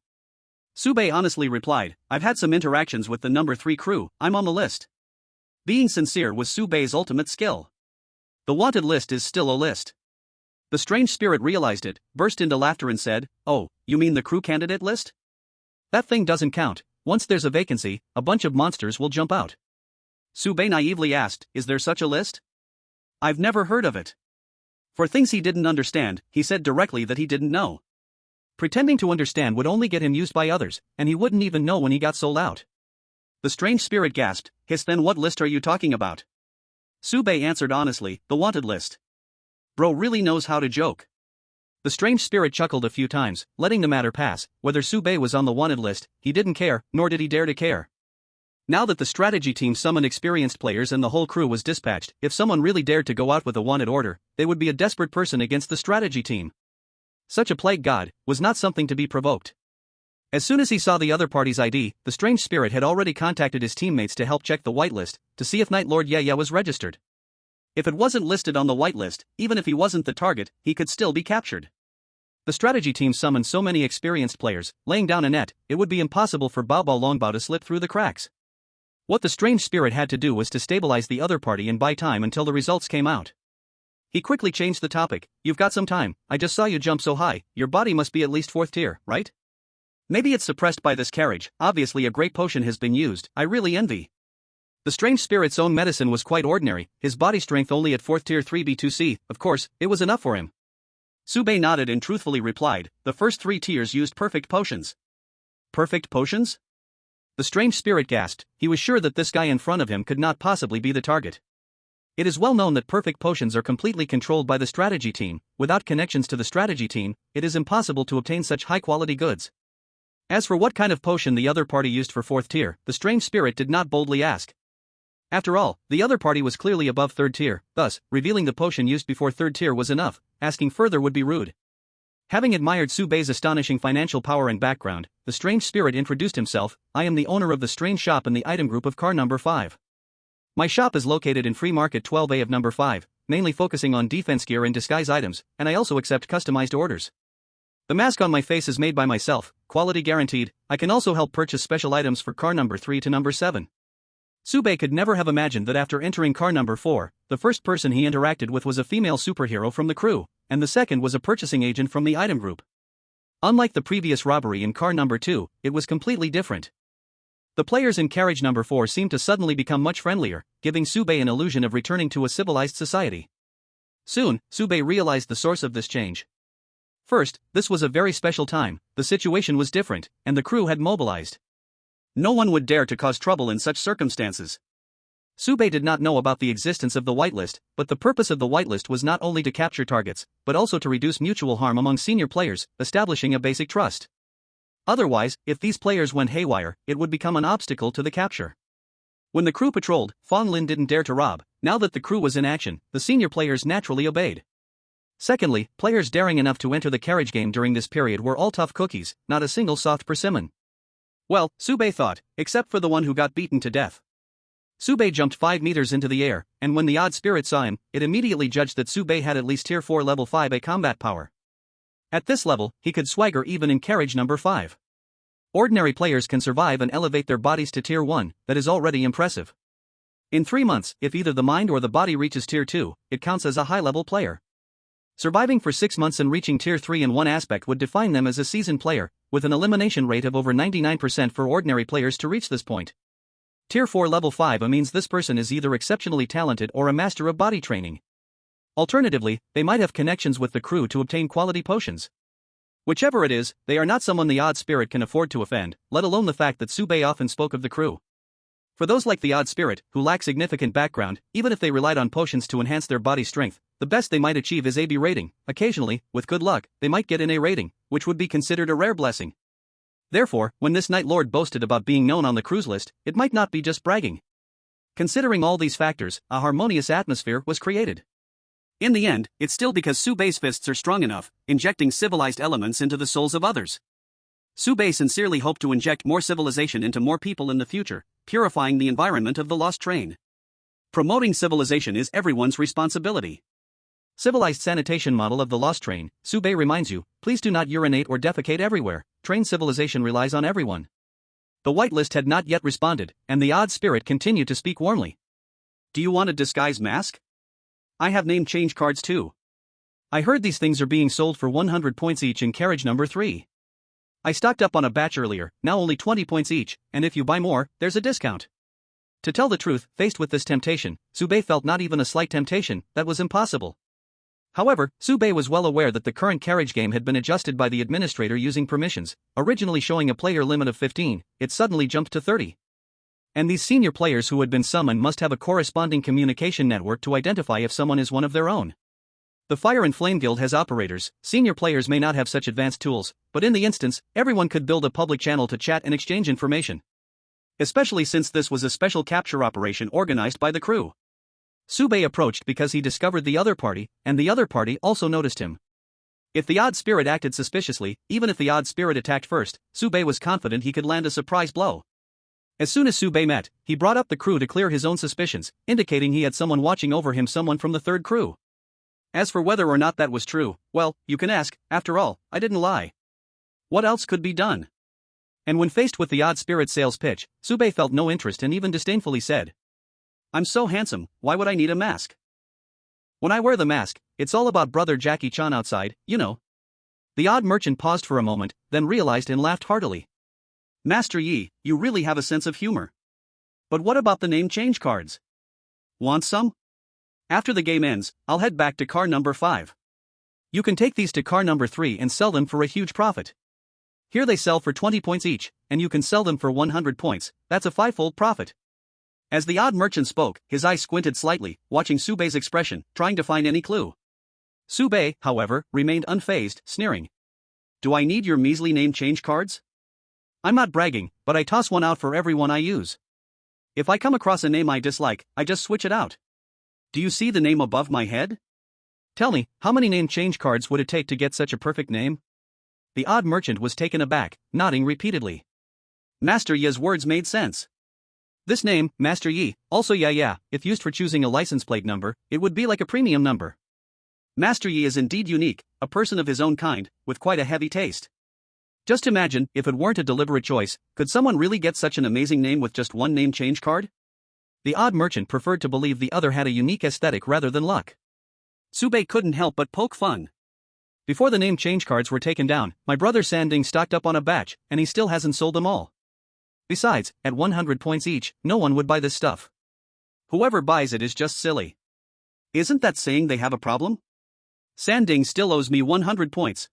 Speaker 1: Subei honestly replied, I've had some interactions with the number 3 crew, I'm on the list. Being sincere was Subei's ultimate skill. The wanted list is still a list. The strange spirit realized it, burst into laughter and said, oh, you mean the crew candidate list? That thing doesn't count, once there's a vacancy, a bunch of monsters will jump out. Subei naively asked, is there such a list? I've never heard of it. For things he didn't understand, he said directly that he didn't know. Pretending to understand would only get him used by others, and he wouldn't even know when he got sold out. The strange spirit gasped, then what list are you talking about? Sube answered honestly, the wanted list. Bro really knows how to joke. The strange spirit chuckled a few times, letting the matter pass. Whether Sube was on the wanted list, he didn't care, nor did he dare to care. Now that the strategy team summoned experienced players and the whole crew was dispatched, if someone really dared to go out with a wanted order, they would be a desperate person against the strategy team. Such a plague god was not something to be provoked. As soon as he saw the other party's ID, the strange spirit had already contacted his teammates to help check the whitelist, to see if Night Lord Yaya was registered. If it wasn't listed on the whitelist, even if he wasn't the target, he could still be captured. The strategy team summoned so many experienced players, laying down a net, it would be impossible for Bao Longbao to slip through the cracks. What the strange spirit had to do was to stabilize the other party and buy time until the results came out. He quickly changed the topic. You've got some time, I just saw you jump so high, your body must be at least 4th tier, right? Maybe it's suppressed by this carriage, obviously a great potion has been used, I really envy. The strange spirit's own medicine was quite ordinary, his body strength only at 4th tier 3B2C, of course, it was enough for him. Sube nodded and truthfully replied, the first 3 tiers used perfect potions. Perfect potions? The strange spirit gasped, he was sure that this guy in front of him could not possibly be the target. It is well known that perfect potions are completely controlled by the strategy team. Without connections to the strategy team, it is impossible to obtain such high-quality goods. As for what kind of potion the other party used for 4th tier, the strange spirit did not boldly ask. After all, the other party was clearly above 3rd tier, thus, revealing the potion used before 3rd tier was enough, asking further would be rude. Having admired Sube's astonishing financial power and background, the strange spirit introduced himself, I am the owner of the strange shop in the item group of car number 5. My shop is located in Free Market 12A of number 5, mainly focusing on defense gear and disguise items, and I also accept customized orders. The mask on my face is made by myself, quality guaranteed, I can also help purchase special items for car number 3 to number 7. Sube could never have imagined that after entering car number 4, the first person he interacted with was a female superhero from the crew, and the second was a purchasing agent from the item group. Unlike the previous robbery in car number 2, it was completely different. The players in carriage number 4 seemed to suddenly become much friendlier, giving Sube an illusion of returning to a civilized society. Soon, Sube realized the source of this change. First, this was a very special time, the situation was different, and the crew had mobilized. No one would dare to cause trouble in such circumstances. Sube did not know about the existence of the whitelist, but the purpose of the whitelist was not only to capture targets, but also to reduce mutual harm among senior players, establishing a basic trust. Otherwise, if these players went haywire, it would become an obstacle to the capture. When the crew patrolled, Fong Lin didn't dare to rob. Now that the crew was in action, the senior players naturally obeyed. Secondly, players daring enough to enter the carriage game during this period were all tough cookies, not a single soft persimmon. Well, Sube thought, except for the one who got beaten to death. Sube jumped 5 meters into the air, and when the odd spirit saw him, it immediately judged that Sube had at least tier 4 level 5A combat power. At this level, he could swagger even in carriage number 5. Ordinary players can survive and elevate their bodies to tier 1, that is already impressive. In 3 months, if either the mind or the body reaches tier 2, it counts as a high-level player. Surviving for 6 months and reaching tier 3 in one aspect would define them as a seasoned player, with an elimination rate of over 99% for ordinary players to reach this point. Tier 4 level 5 means this person is either exceptionally talented or a master of body training. Alternatively, they might have connections with the crew to obtain quality potions. Whichever it is, they are not someone the odd spirit can afford to offend, let alone the fact that Sube often spoke of the crew. For those like the odd spirit, who lack significant background, even if they relied on potions to enhance their body strength, the best they might achieve is AB rating. Occasionally, with good luck, they might get an A rating, which would be considered a rare blessing. Therefore, when this Night Lord boasted about being known on the cruise list, it might not be just bragging. Considering all these factors, a harmonious atmosphere was created. In the end, it's still because Sube's fists are strong enough, injecting civilized elements into the souls of others. Sube sincerely hoped to inject more civilization into more people in the future, purifying the environment of the lost train. Promoting civilization is everyone's responsibility. Civilized sanitation model of the lost train, Sube reminds you, please do not urinate or defecate everywhere, train civilization relies on everyone. The whitelist had not yet responded, and the odd spirit continued to speak warmly. Do you want a disguise mask? I have name change cards too. I heard these things are being sold for 100 points each in carriage number 3. I stocked up on a batch earlier, now only 20 points each, and if you buy more, there's a discount. To tell the truth, faced with this temptation, Sube felt not even a slight temptation, that was impossible. However, Sube was well aware that the current carriage game had been adjusted by the administrator using permissions, originally showing a player limit of 15, it suddenly jumped to 30. And these senior players who had been summoned must have a corresponding communication network to identify if someone is one of their own. The Fire and Flame Guild has operators. Senior players may not have such advanced tools, but in the instance, everyone could build a public channel to chat and exchange information. Especially since this was a special capture operation organized by the crew. Sube approached because he discovered the other party, and the other party also noticed him. If the odd spirit acted suspiciously, even if the odd spirit attacked first, Sube was confident he could land a surprise blow. As soon as Sube met, he brought up the crew to clear his own suspicions, indicating he had someone watching over him, someone from the third crew. As for whether or not that was true, well, you can ask. After all, I didn't lie. What else could be done? And when faced with the odd spirit sales pitch, Sube felt no interest and even disdainfully said, "I'm so handsome, why would I need a mask? When I wear the mask, it's all about brother Jackie Chan outside, you know." The odd merchant paused for a moment, then realized and laughed heartily. "Master Yi, you really have a sense of humor. But what about the name change cards? Want some? After the game ends, I'll head back to car number 5. You can take these to car number 3 and sell them for a huge profit. Here they sell for 20 points each, and you can sell them for 100 points, that's a 5-fold profit." As the odd merchant spoke, his eyes squinted slightly, watching Sube's expression, trying to find any clue. Sube, however, remained unfazed, sneering. "Do I need your measly name change cards? I'm not bragging, but I toss one out for every one I use. If I come across a name I dislike, I just switch it out. Do you see the name above my head? Tell me, how many name change cards would it take to get such a perfect name?" The odd merchant was taken aback, nodding repeatedly. Master Yi's words made sense. This name, Master Yi, also yeah, if used for choosing a license plate number, it would be like a premium number. Master Yi is indeed unique, a person of his own kind, with quite a heavy taste. Just imagine, if it weren't a deliberate choice, could someone really get such an amazing name with just one name change card? The odd merchant preferred to believe the other had a unique aesthetic rather than luck. Sube couldn't help but poke fun. Before the name change cards were taken down, my brother Sanding stocked up on a batch, and he still hasn't sold them all. Besides, at 100 points each, no one would buy this stuff. Whoever buys it is just silly. Isn't that saying they have a problem? Sanding still owes me 100 points.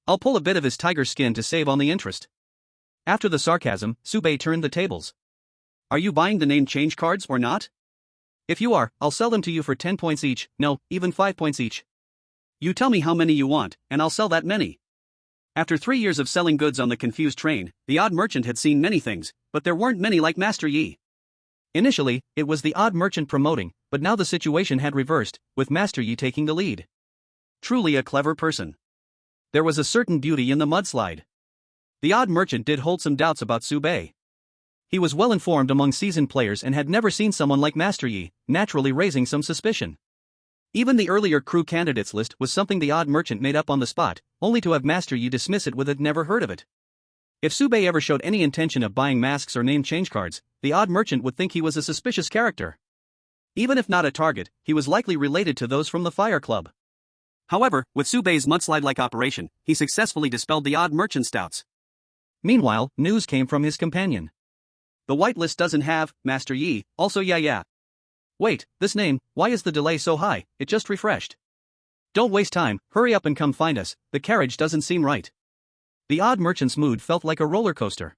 Speaker 1: I'll pull a bit of his tiger skin to save on the interest. After the sarcasm, Sube turned the tables. Are you buying the name change cards or not? If you are, I'll sell them to you for 10 points each, no, even 5 points each. You tell me how many you want, and I'll sell that many. After 3 years of selling goods on the confused train, the odd merchant had seen many things, but there weren't many like Master Yi. Initially, it was the odd merchant promoting, but now the situation had reversed, with Master Yi taking the lead. Truly a clever person. There was a certain beauty in the mudslide. The odd merchant did hold some doubts about Sube. He was well informed among seasoned players and had never seen someone like Master Yi, naturally raising some suspicion. Even the earlier crew candidates list was something the odd merchant made up on the spot, only to have Master Yi dismiss it with "I'd never heard of it." If Sube ever showed any intention of buying masks or name change cards, the odd merchant would think he was a suspicious character. Even if not a target, he was likely related to those from the Fire Club. However, with Sube's mudslide-like operation, he successfully dispelled the odd merchant's doubts. Meanwhile, news came from his companion. The whitelist doesn't have Master Yi, also yeah. Wait, this name, why is the delay so high? It just refreshed. Don't waste time, hurry up and come find us, the carriage doesn't seem right. The odd merchant's mood felt like a roller coaster.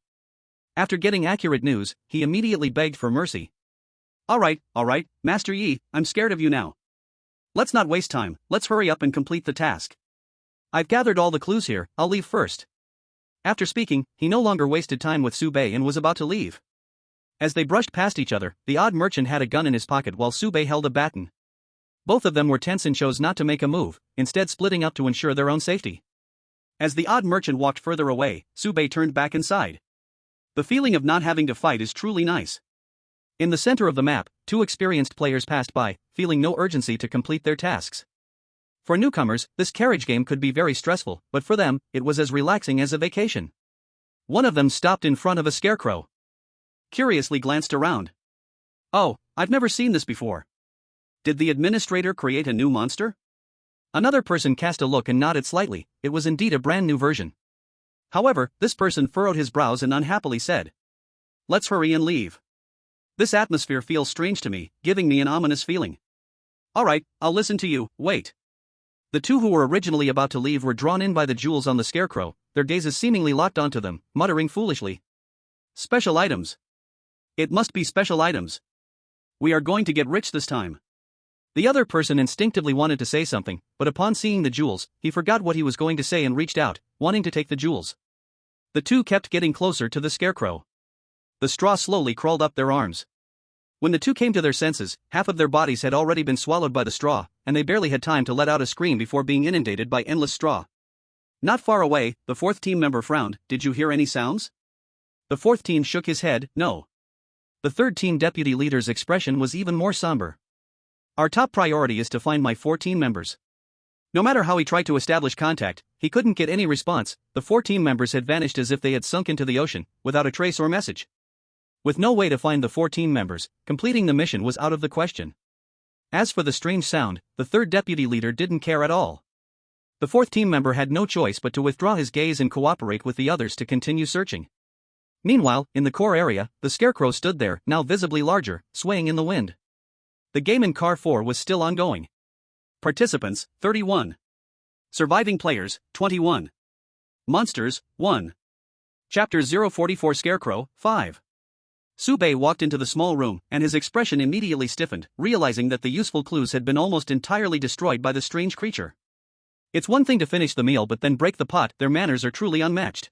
Speaker 1: After getting accurate news, he immediately begged for mercy. All right, Master Yi, I'm scared of you now. Let's not waste time, let's hurry up and complete the task. I've gathered all the clues here, I'll leave first. After speaking, he no longer wasted time with Sube and was about to leave. As they brushed past each other, the odd merchant had a gun in his pocket while Sube held a baton. Both of them were tense and chose not to make a move, instead splitting up to ensure their own safety. As the odd merchant walked further away, Sube turned back inside. The feeling of not having to fight is truly nice. In the center of the map, 2 experienced players passed by, feeling no urgency to complete their tasks. For newcomers, this carriage game could be very stressful, but for them, it was as relaxing as a vacation. One of them stopped in front of a scarecrow. Curiously glanced around. Oh, I've never seen this before. Did the administrator create a new monster? Another person cast a look and nodded slightly, it was indeed a brand new version. However, this person furrowed his brows and unhappily said, "Let's hurry and leave. This atmosphere feels strange to me, giving me an ominous feeling. Alright, I'll listen to you, wait." The 2 who were originally about to leave were drawn in by the jewels on the scarecrow, their gazes seemingly locked onto them, muttering foolishly. Special items. It must be special items. We are going to get rich this time. The other person instinctively wanted to say something, but upon seeing the jewels, he forgot what he was going to say and reached out, wanting to take the jewels. The two kept getting closer to the scarecrow. The straw slowly crawled up their arms. When the two came to their senses, half of their bodies had already been swallowed by the straw, and they barely had time to let out a scream before being inundated by endless straw. Not far away, the fourth team member frowned. Did you hear any sounds? The fourth team shook his head. No. The third team deputy leader's expression was even more somber. Our top priority is to find my 4 team members. No matter how he tried to establish contact, he couldn't get any response. The 4 team members had vanished as if they had sunk into the ocean, without a trace or message. With no way to find the 4 team members, completing the mission was out of the question. As for the strange sound, the third deputy leader didn't care at all. The 4th team member had no choice but to withdraw his gaze and cooperate with the others to continue searching. Meanwhile, in the core area, the scarecrow stood there, now visibly larger, swaying in the wind. The game in Car 4 was still ongoing. Participants, 31. Surviving players, 21. Monsters, 1. Chapter 044 Scarecrow, 5. Baiye walked into the small room, and his expression immediately stiffened, realizing that the useful clues had been almost entirely destroyed by the strange creature. It's one thing to finish the meal but then break the pot. Their manners are truly unmatched.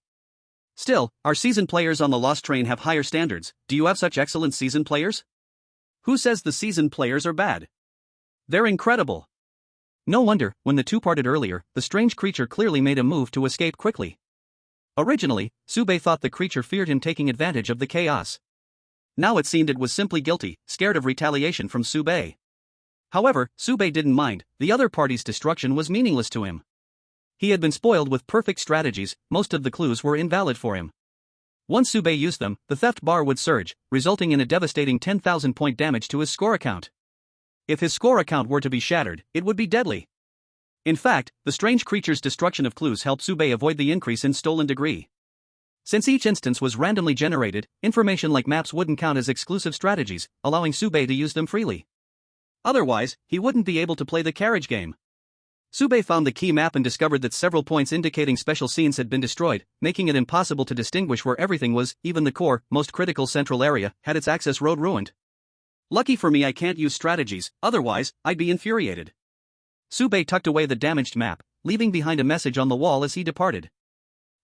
Speaker 1: Still, our seasoned players on the Lost Train have higher standards. Do you have such excellent seasoned players? Who says the seasoned players are bad? They're incredible. No wonder, when the two parted earlier, the strange creature clearly made a move to escape quickly. Originally, Baiye thought the creature feared him taking advantage of the chaos. Now it seemed it was simply guilty, scared of retaliation from Baiye. However, Baiye didn't mind. The other party's destruction was meaningless to him. He had been spoiled with perfect strategies. Most of the clues were invalid for him. Once Baiye used them, the theft bar would surge, resulting in a devastating 10,000 point damage to his score account. If his score account were to be shattered, it would be deadly. In fact, the strange creature's destruction of clues helped Baiye avoid the increase in stolen degree. Since each instance was randomly generated, information like maps wouldn't count as exclusive strategies, allowing Baiye to use them freely. Otherwise, he wouldn't be able to play the carriage game. Baiye found the key map and discovered that several points indicating special scenes had been destroyed, making it impossible to distinguish where everything was. Even the core, most critical central area, had its access road ruined. Lucky for me I can't use strategies, otherwise, I'd be infuriated. Baiye tucked away the damaged map, leaving behind a message on the wall as he departed.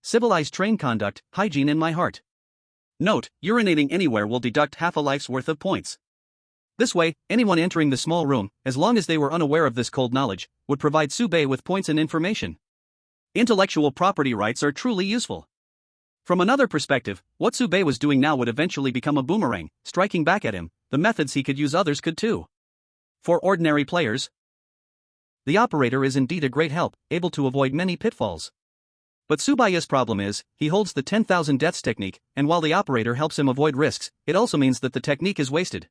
Speaker 1: Civilized train conduct, hygiene in my heart. Note, urinating anywhere will deduct half a life's worth of points. This way, anyone entering the small room, as long as they were unaware of this cold knowledge, would provide Baiye with points and information. Intellectual property rights are truly useful. From another perspective, what Baiye was doing now would eventually become a boomerang, striking back at him. The methods he could use others could too. For ordinary players, the operator is indeed a great help, able to avoid many pitfalls. But Baiye's problem is, he holds the 10,000 deaths technique, and while the operator helps him avoid risks, it also means that the technique is wasted.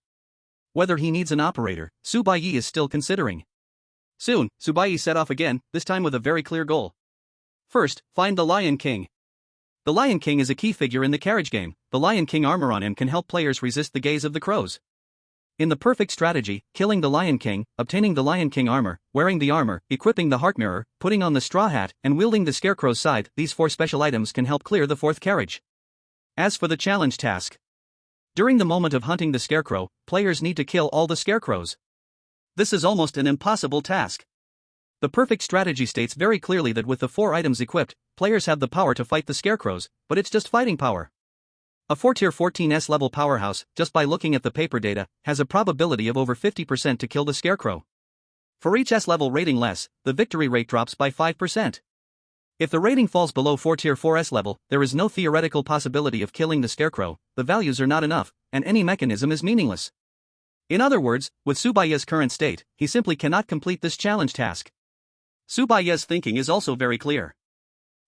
Speaker 1: Whether he needs an operator, Baiye is still considering. Soon, Baiye set off again, this time with a very clear goal. First, find the Lion King. The Lion King is a key figure in the carriage game. The Lion King armor on him can help players resist the gaze of the crows. In the perfect strategy, killing the Lion King, obtaining the Lion King armor, wearing the armor, equipping the heart mirror, putting on the straw hat, and wielding the scarecrow's scythe, these 4 special items can help clear the 4th carriage. As for the challenge task, during the moment of hunting the scarecrow, players need to kill all the scarecrows. This is almost an impossible task. The perfect strategy states very clearly that with the 4 items equipped, players have the power to fight the scarecrows, but it's just fighting power. A 4-tier 14S level powerhouse, just by looking at the paper data, has a probability of over 50% to kill the scarecrow. For each S-level rating less, the victory rate drops by 5%. If the rating falls below 4-tier 4S level, there is no theoretical possibility of killing the scarecrow, the values are not enough, and any mechanism is meaningless. In other words, with Baiye's current state, he simply cannot complete this challenge task. Baiye's thinking is also very clear.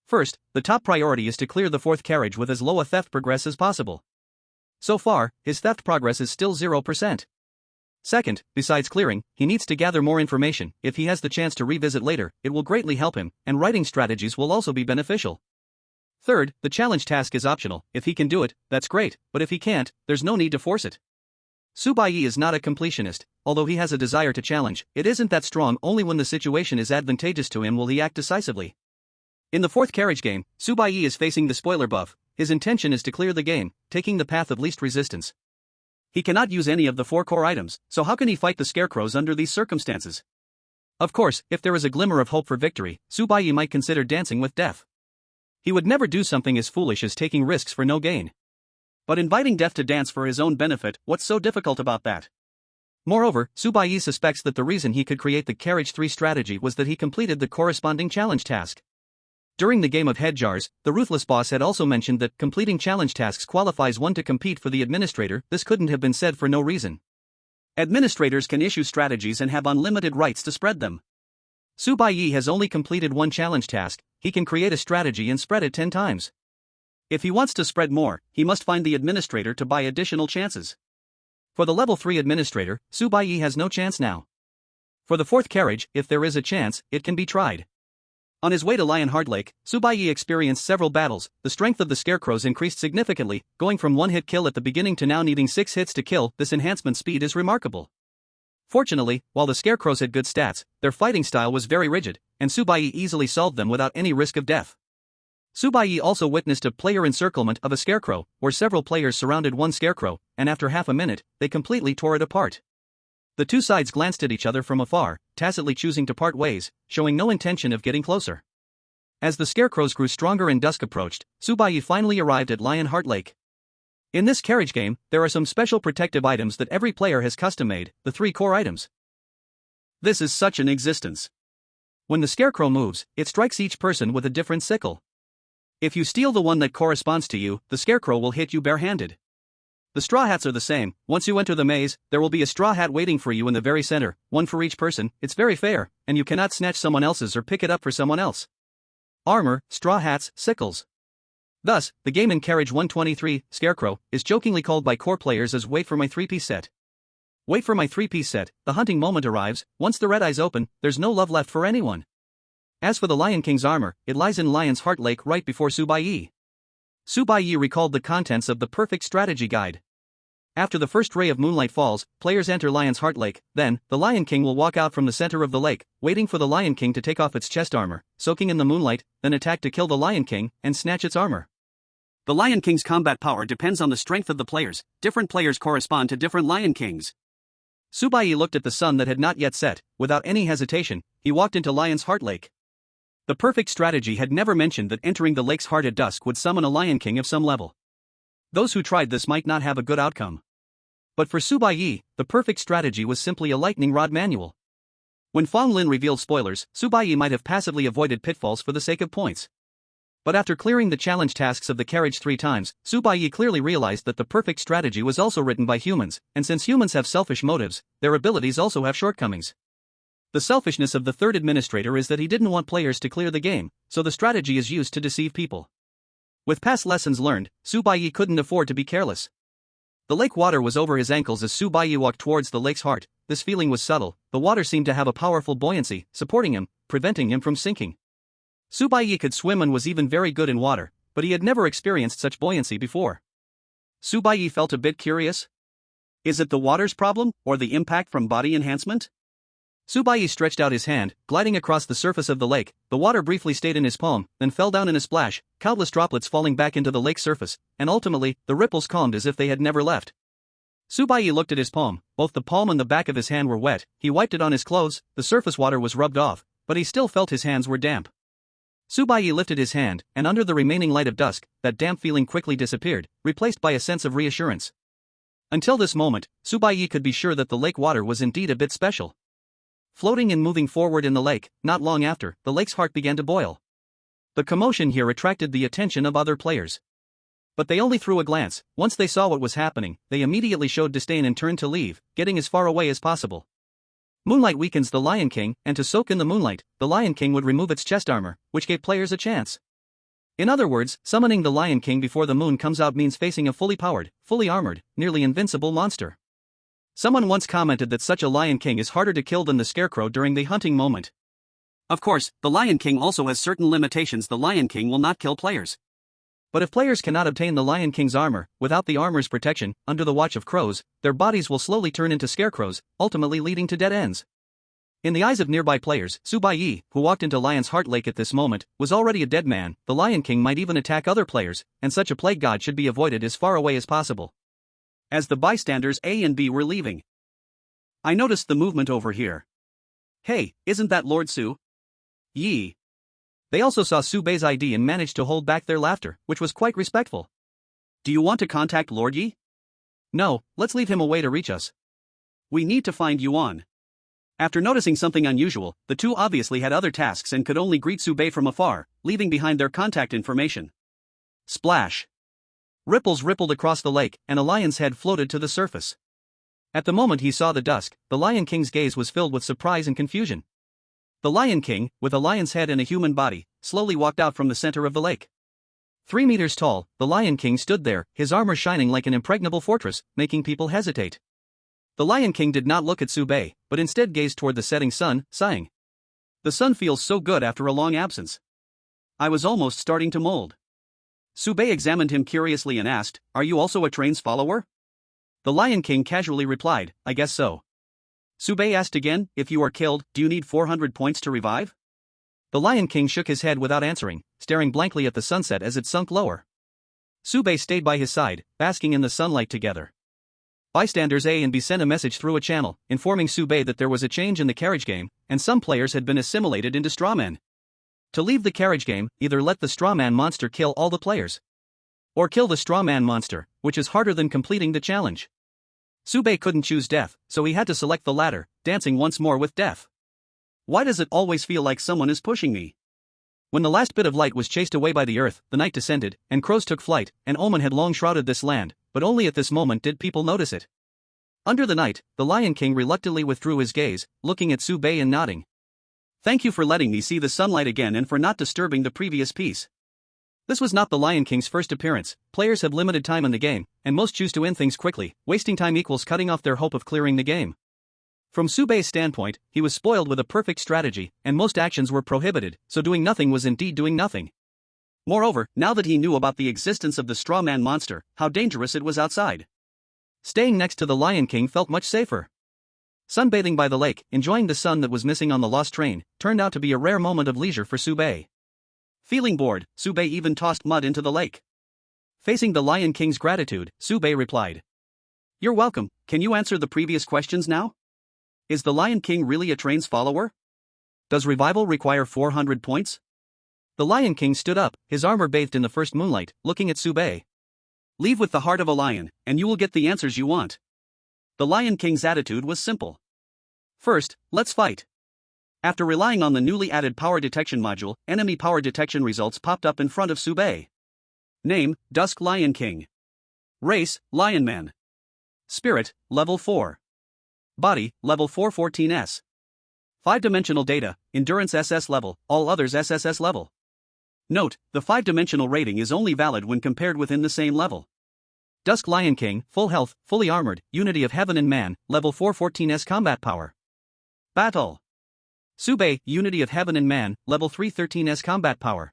Speaker 1: First, the top priority is to clear the 4th carriage with as low a theft progress as possible. So far, his theft progress is still 0%. Second, besides clearing, he needs to gather more information. If he has the chance to revisit later, it will greatly help him, and writing strategies will also be beneficial. Third, the challenge task is optional. If he can do it, that's great, but if he can't, there's no need to force it. Baiye is not a completionist. Although he has a desire to challenge, it isn't that strong. Only when the situation is advantageous to him will he act decisively. In the 4th carriage game, Baiye is facing the spoiler buff. His intention is to clear the game, taking the path of least resistance. He cannot use any of the 4 core items, so how can he fight the scarecrows under these circumstances? Of course, if there is a glimmer of hope for victory, Baiye might consider dancing with death. He would never do something as foolish as taking risks for no gain. But inviting death to dance for his own benefit, what's so difficult about that? Moreover, Baiye suspects that the reason he could create the Carriage 3 strategy was that he completed the corresponding challenge task. During the game of head jars, the ruthless boss had also mentioned that completing challenge tasks qualifies one to compete for the administrator. This couldn't have been said for no reason. Administrators can issue strategies and have unlimited rights to spread them. Baiye has only completed one challenge task. He can create a strategy and spread it 10 times. If he wants to spread more, he must find the administrator to buy additional chances. For the level 3 administrator, Baiye has no chance now. For the 4th carriage, if there is a chance, it can be tried. On his way to Lionheart Lake, Baiye experienced several battles. The strength of the scarecrows increased significantly, going from 1-hit kill at the beginning to now needing 6 hits to kill. This enhancement speed is remarkable. Fortunately, while the scarecrows had good stats, their fighting style was very rigid, and Baiye easily solved them without any risk of death. Baiye also witnessed a player encirclement of a scarecrow, where several players surrounded one scarecrow, and after half a minute, they completely tore it apart. The two sides glanced at each other from afar, tacitly choosing to part ways, showing no intention of getting closer. As the scarecrows grew stronger and dusk approached, Baiye finally arrived at Lionheart Lake. In this carriage game, there are some special protective items that every player has custom-made, the 3 core items. This is such an existence. When the scarecrow moves, it strikes each person with a different sickle. If you steal the one that corresponds to you, the scarecrow will hit you barehanded. The straw hats are the same. Once you enter the maze, there will be a straw hat waiting for you in the very center, one for each person. It's very fair, and you cannot snatch someone else's or pick it up for someone else. Armor, straw hats, sickles. Thus, the game in Carriage 123, Scarecrow, is jokingly called by core players as Wait for my 3-piece set. Wait for my 3-piece set, the hunting moment arrives. Once the red eyes open, there's no love left for anyone. As for the Lion King's armor, it lies in Lion's Heart Lake right before Baiye. Baiye recalled the contents of the Perfect Strategy Guide. After the first ray of moonlight falls, players enter Lion's Heart Lake. Then, the Lion King will walk out from the center of the lake, waiting for the Lion King to take off its chest armor, soaking in the moonlight, then attack to kill the Lion King and snatch its armor. The Lion King's combat power depends on the strength of the players. Different players correspond to different Lion Kings. Baiye looked at the sun that had not yet set. Without any hesitation, he walked into Lion's Heart Lake. The Perfect Strategy had never mentioned that entering the lake's heart at dusk would summon a Lion King of some level. Those who tried this might not have a good outcome. But for Baiye, the Perfect Strategy was simply a lightning rod manual. When Fong Lin revealed spoilers, Baiye might have passively avoided pitfalls for the sake of points. But after clearing the challenge tasks of the carriage 3 times, Baiye clearly realized that the Perfect Strategy was also written by humans, and since humans have selfish motives, their abilities also have shortcomings. The selfishness of the 3rd administrator is that he didn't want players to clear the game, so the strategy is used to deceive people. With past lessons learned, Baiye couldn't afford to be careless. The lake water was over his ankles as Baiye walked towards the lake's heart. This feeling was subtle. The water seemed to have a powerful buoyancy, supporting him, preventing him from sinking. Baiye could swim and was even very good in water, but he had never experienced such buoyancy before. Baiye felt a bit curious. Is it the water's problem, or the impact from body enhancement? Baiye stretched out his hand, gliding across the surface of the lake. The water briefly stayed in his palm, then fell down in a splash, countless droplets falling back into the lake's surface, and ultimately, the ripples calmed as if they had never left. Baiye looked at his palm. Both the palm and the back of his hand were wet. He wiped it on his clothes. The surface water was rubbed off, but he still felt his hands were damp. Baiye lifted his hand, and under the remaining light of dusk, that damp feeling quickly disappeared, replaced by a sense of reassurance. Until this moment, Baiye could be sure that the lake water was indeed a bit special. Floating and moving forward in the lake, not long after, the lake's heart began to boil. The commotion here attracted the attention of other players. But they only threw a glance. Once they saw what was happening, they immediately showed disdain and turned to leave, getting as far away as possible. Moonlight weakens the Lion King, and to soak in the moonlight, the Lion King would remove its chest armor, which gave players a chance. In other words, summoning the Lion King before the moon comes out means facing a fully powered, fully armored, nearly invincible monster. Someone once commented that such a Lion King is harder to kill than the Scarecrow during the hunting moment. Of course, the Lion King also has certain limitations. The Lion King will not kill players. But if players cannot obtain the Lion King's armor, without the armor's protection, under the watch of crows, their bodies will slowly turn into scarecrows, ultimately leading to dead ends. In the eyes of nearby players, Baiye, who walked into Lion's Heart Lake at this moment, was already a dead man. The Lion King might even attack other players, and such a plague god should be avoided as far away as possible. as the bystanders A and B were leaving. I noticed the movement over here. Hey, isn't that Lord Su? Yi. They also saw Su Bei's ID and managed to hold back their laughter, which was quite respectful. Do you want to contact Lord Yi? No, let's leave him a way to reach us. We need to find Yuan. After noticing something unusual, the two obviously had other tasks and could only greet Su Bei from afar, leaving behind their contact information. Splash. Ripples rippled across the lake, and a lion's head floated to the surface. At the moment he saw the dusk, the Lion King's gaze was filled with surprise and confusion. The Lion King, with a lion's head and a human body, slowly walked out from the center of the lake. 3 meters tall, the Lion King stood there, his armor shining like an impregnable fortress, making people hesitate. The Lion King did not look at Su Bei, but instead gazed toward the setting sun, sighing. The sun feels so good after a long absence. I was almost starting to mold. Su Bei examined him curiously and asked, "Are you also a train's follower?" The Lion King casually replied, "I guess so." Su Bei asked again, "If you are killed, do you need 400 points to revive?" The Lion King shook his head without answering, staring blankly at the sunset as it sunk lower. Su Bei stayed by his side, basking in the sunlight together. Bystanders A and B sent a message through a channel, informing Su Bei that there was a change in the carriage game, and some players had been assimilated into strawmen. To leave the carriage game, either let the strawman monster kill all the players, or kill the strawman monster, which is harder than completing the challenge. Su Bei couldn't choose death, so he had to select the latter, dancing once more with death. Why does it always feel like someone is pushing me? When the last bit of light was chased away by the earth, the night descended, and crows took flight. An omen had long shrouded this land, but only at this moment did people notice it. Under the night, the Lion King reluctantly withdrew his gaze, looking at Su Bei and nodding. "Thank you for letting me see the sunlight again and for not disturbing the previous piece." This was not the Lion King's first appearance. Players have limited time in the game, and most choose to end things quickly. Wasting time equals cutting off their hope of clearing the game. From Su Bei's standpoint, he was spoiled with a perfect strategy, and most actions were prohibited, so doing nothing was indeed doing nothing. Moreover, now that he knew about the existence of the strawman monster, how dangerous it was outside, staying next to the Lion King felt much safer. Sunbathing by the lake, enjoying the sun that was missing on the lost train, turned out to be a rare moment of leisure for Su Bei. Feeling bored, Su Bei even tossed mud into the lake. Facing the Lion King's gratitude, Su Bei replied, "You're welcome. Can you answer the previous questions now? Is the Lion King really a train's follower? Does revival require 400 points?" The Lion King stood up, his armor bathed in the first moonlight, looking at Su Bei. "Leave with the heart of a lion, and you will get the answers you want." The Lion King's attitude was simple. "First, let's fight." After relying on the newly added power detection module, enemy power detection results popped up in front of Su Bei. Name, Dusk Lion King. Race, Lion Man. Spirit, level 4. Body, level 414S. 5-dimensional data, Endurance SS level, all others SSS level. Note, the 5-dimensional rating is only valid when compared within the same level. Dusk Lion King, full health, fully armored, Unity of Heaven and Man, level 414S combat power. Battle. Su Bei, Unity of Heaven and Man, level 313S combat power.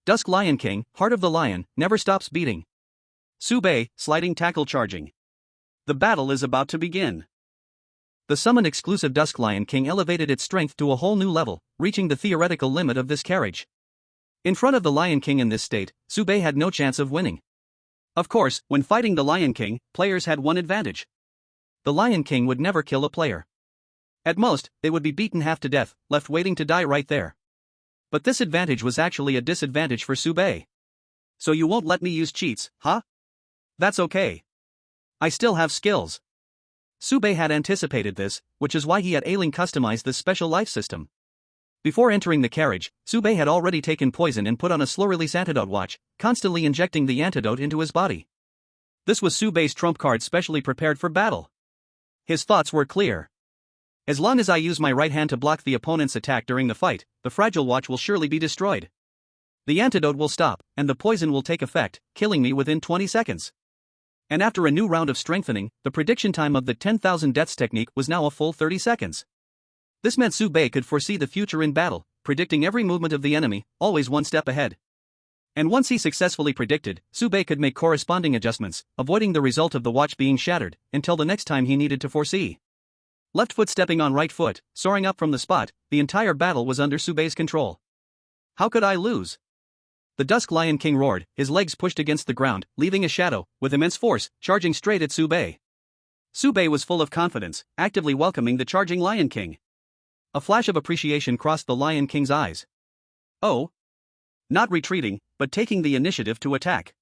Speaker 1: Dusk Lion King, Heart of the Lion, never stops beating. Su Bei, sliding tackle charging. The battle is about to begin. The summoned exclusive Dusk Lion King elevated its strength to a whole new level, reaching the theoretical limit of this carriage. In front of the Lion King in this state, Su Bei had no chance of winning. Of course, when fighting the Lion King, players had one advantage. The Lion King would never kill a player. At most, they would be beaten half to death, left waiting to die right there. But this advantage was actually a disadvantage for Su Bei. "So you won't let me use cheats, huh? That's okay. I still have skills." Su Bei had anticipated this, which is why he had Ailing customized this special life system. Before entering the carriage, Su Bei had already taken poison and put on a slow-release antidote watch, constantly injecting the antidote into his body. This was Su Bei's trump card specially prepared for battle. His thoughts were clear. As long as I use my right hand to block the opponent's attack during the fight, the fragile watch will surely be destroyed. The antidote will stop, and the poison will take effect, killing me within 20 seconds. And after a new round of strengthening, the prediction time of the 10,000 deaths technique was now a full 30 seconds. This meant Su Bei could foresee the future in battle, predicting every movement of the enemy, always one step ahead. And once he successfully predicted, Su Bei could make corresponding adjustments, avoiding the result of the watch being shattered, until the next time he needed to foresee. Left foot stepping on right foot, soaring up from the spot, the entire battle was under Su Bei's control. How could I lose? The Dusk Lion King roared, his legs pushed against the ground, leaving a shadow, with immense force, charging straight at Baiye. Baiye was full of confidence, actively welcoming the charging Lion King. A flash of appreciation crossed the Lion King's eyes. Oh. Not retreating, but taking the initiative to attack.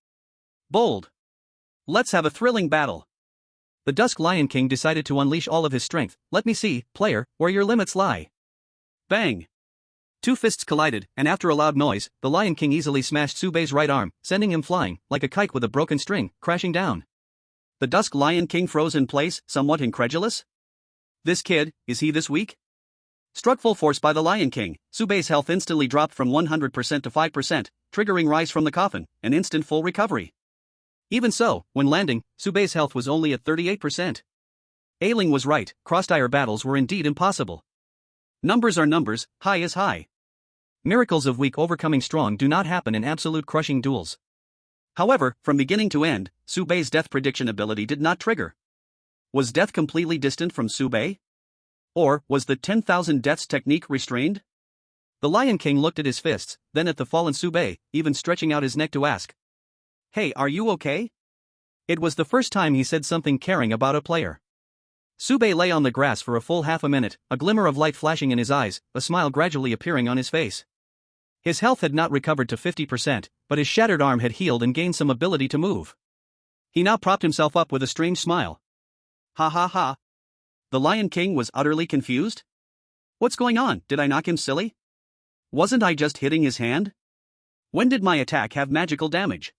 Speaker 1: Bold. Let's have a thrilling battle. The Dusk Lion King decided to unleash all of his strength. Let me see, player, where your limits lie. Bang. Two fists collided, and after a loud noise, the Lion King easily smashed Baiye's right arm, sending him flying, like a kite with a broken string, crashing down. The Dusk Lion King froze in place, somewhat incredulous. This kid, is he this weak? Struck full force by the Lion King, Baiye's health instantly dropped from 100% to 5%, triggering rise from the coffin, an instant full recovery. Even so, when landing, Baiye's health was only at 38%. Ailing was right, cross-tire battles were indeed impossible. Numbers are numbers, high is high. Miracles of weak overcoming strong do not happen in absolute crushing duels. However, from beginning to end, Baiye's death prediction ability did not trigger. Was death completely distant from Baiye? Or was the 10,000 deaths technique restrained? The Lion King looked at his fists, then at the fallen Baiye, even stretching out his neck to ask, "Hey, are you okay?" It was the first time he said something caring about a player. Baiye lay on the grass for a full half a minute, a glimmer of light flashing in his eyes, a smile gradually appearing on his face. His health had not recovered to 50%, but his shattered arm had healed and gained some ability to move. He now propped himself up with a strange smile. Ha ha ha. The Lion King was utterly confused. What's going on? Did I knock him silly? Wasn't I just hitting his hand? When did my attack have magical damage?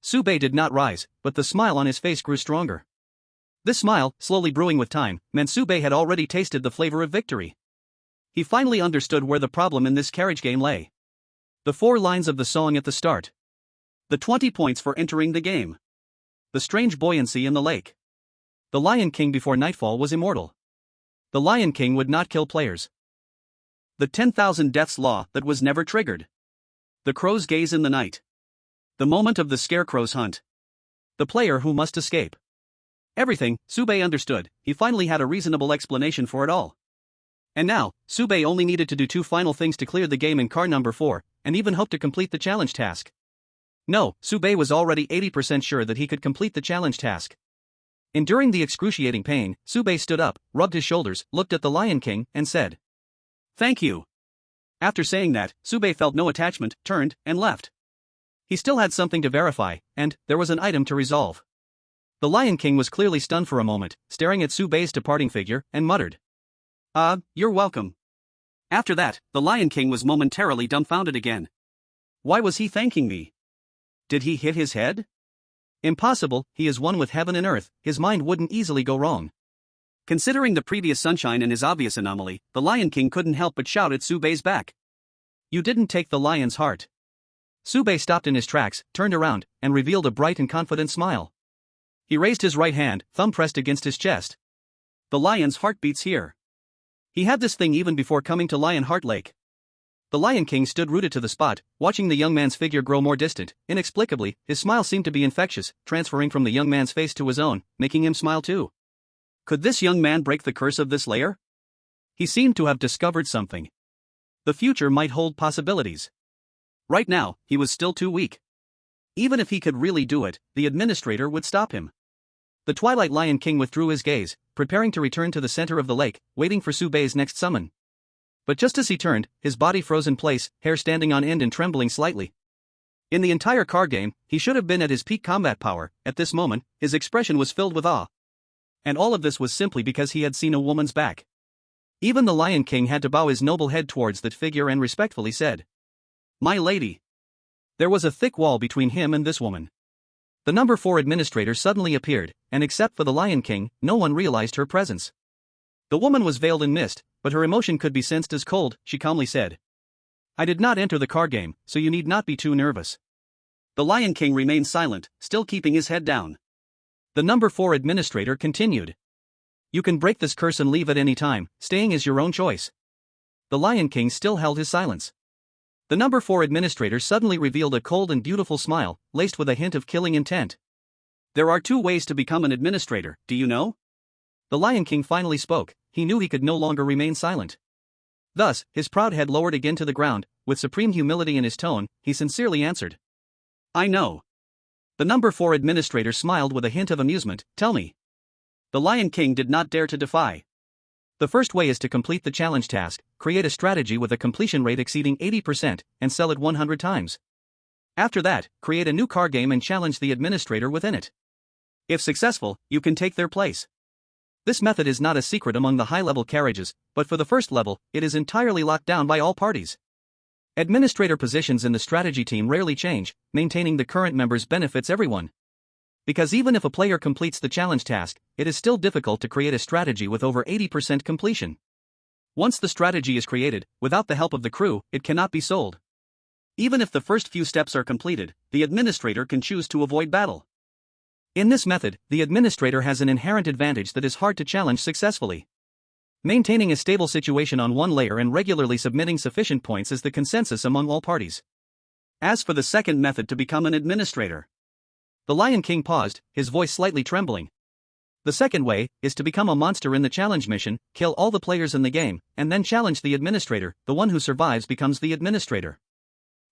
Speaker 1: Baiye did not rise, but the smile on his face grew stronger. This smile, slowly brewing with time, meant Baiye had already tasted the flavor of victory. He finally understood where the problem in this carriage game lay. The 4 lines of the song at the start. The 20 points for entering the game. The strange buoyancy in the lake. The Lion King before nightfall was immortal. The Lion King would not kill players. The 10,000 deaths law that was never triggered. The crow's gaze in the night. The moment of the scarecrow's hunt. The player who must escape. Everything, Baiye understood. He finally had a reasonable explanation for it all. And now, Baiye only needed to do 2 final things to clear the game in car number 4, and even hoped to complete the challenge task. No, Baiye was already 80% sure that he could complete the challenge task. Enduring the excruciating pain, Baiye stood up, rubbed his shoulders, looked at the Lion King, and said, "Thank you." After saying that, Baiye felt no attachment, turned, and left. He still had something to verify, and there was an item to resolve. The Lion King was clearly stunned for a moment, staring at Baiye's departing figure, and muttered, "You're welcome." After that, the Lion King was momentarily dumbfounded again. Why was he thanking me? Did he hit his head? Impossible, he is one with heaven and earth, his mind wouldn't easily go wrong. Considering the previous sunshine and his obvious anomaly, the Lion King couldn't help but shout at Baiye's back. "You didn't take the lion's heart." Baiye stopped in his tracks, turned around, and revealed a bright and confident smile. He raised his right hand, thumb pressed against his chest. "The lion's heart beats here." He had this thing even before coming to Lionheart Lake. The Lion King stood rooted to the spot, watching the young man's figure grow more distant. Inexplicably, his smile seemed to be infectious, transferring from the young man's face to his own, making him smile too. Could this young man break the curse of this layer? He seemed to have discovered something. The future might hold possibilities. Right now, he was still too weak. Even if he could really do it, the administrator would stop him. The Twilight Lion King withdrew his gaze, preparing to return to the center of the lake, waiting for Baiye's next summon. But just as he turned, his body froze in place, hair standing on end and trembling slightly. In the entire card game, he should have been at his peak combat power. At this moment, his expression was filled with awe. And all of this was simply because he had seen a woman's back. Even the Lion King had to bow his noble head towards that figure and respectfully said, "My lady." There was a thick wall between him and this woman. The number 4 administrator suddenly appeared, and except for the Lion King, no one realized her presence. The woman was veiled in mist, but her emotion could be sensed as cold. She calmly said, "I did not enter the card game, so you need not be too nervous." The Lion King remained silent, still keeping his head down. The number 4 administrator continued, "You can break this curse and leave at any time, staying is your own choice." The Lion King still held his silence. The number 4 administrator suddenly revealed a cold and beautiful smile, laced with a hint of killing intent. "There are 2 ways to become an administrator, do you know?" The Lion King finally spoke. He knew he could no longer remain silent. Thus, his proud head lowered again to the ground, with supreme humility in his tone, he sincerely answered. I know. The number 4 administrator smiled with a hint of amusement. Tell me. The Lion King did not dare to defy. The first way is to complete the challenge task, create a strategy with a completion rate exceeding 80%, and sell it 100 times. After that, create a new card game and challenge the administrator within it. If successful, you can take their place. This method is not a secret among the high-level carriages, but for the first level, it is entirely locked down by all parties. Administrator positions in the strategy team rarely change, maintaining the current members benefits everyone. Because even if a player completes the challenge task, it is still difficult to create a strategy with over 80% completion. Once the strategy is created, without the help of the crew, it cannot be sold. Even if the first few steps are completed, the administrator can choose to avoid battle. In this method, the administrator has an inherent advantage that is hard to challenge successfully. Maintaining a stable situation on one layer and regularly submitting sufficient points is the consensus among all parties. As for the second method to become an administrator, the Lion King paused, his voice slightly trembling. The second way is to become a monster in the challenge mission, kill all the players in the game, and then challenge the administrator. The one who survives becomes the administrator.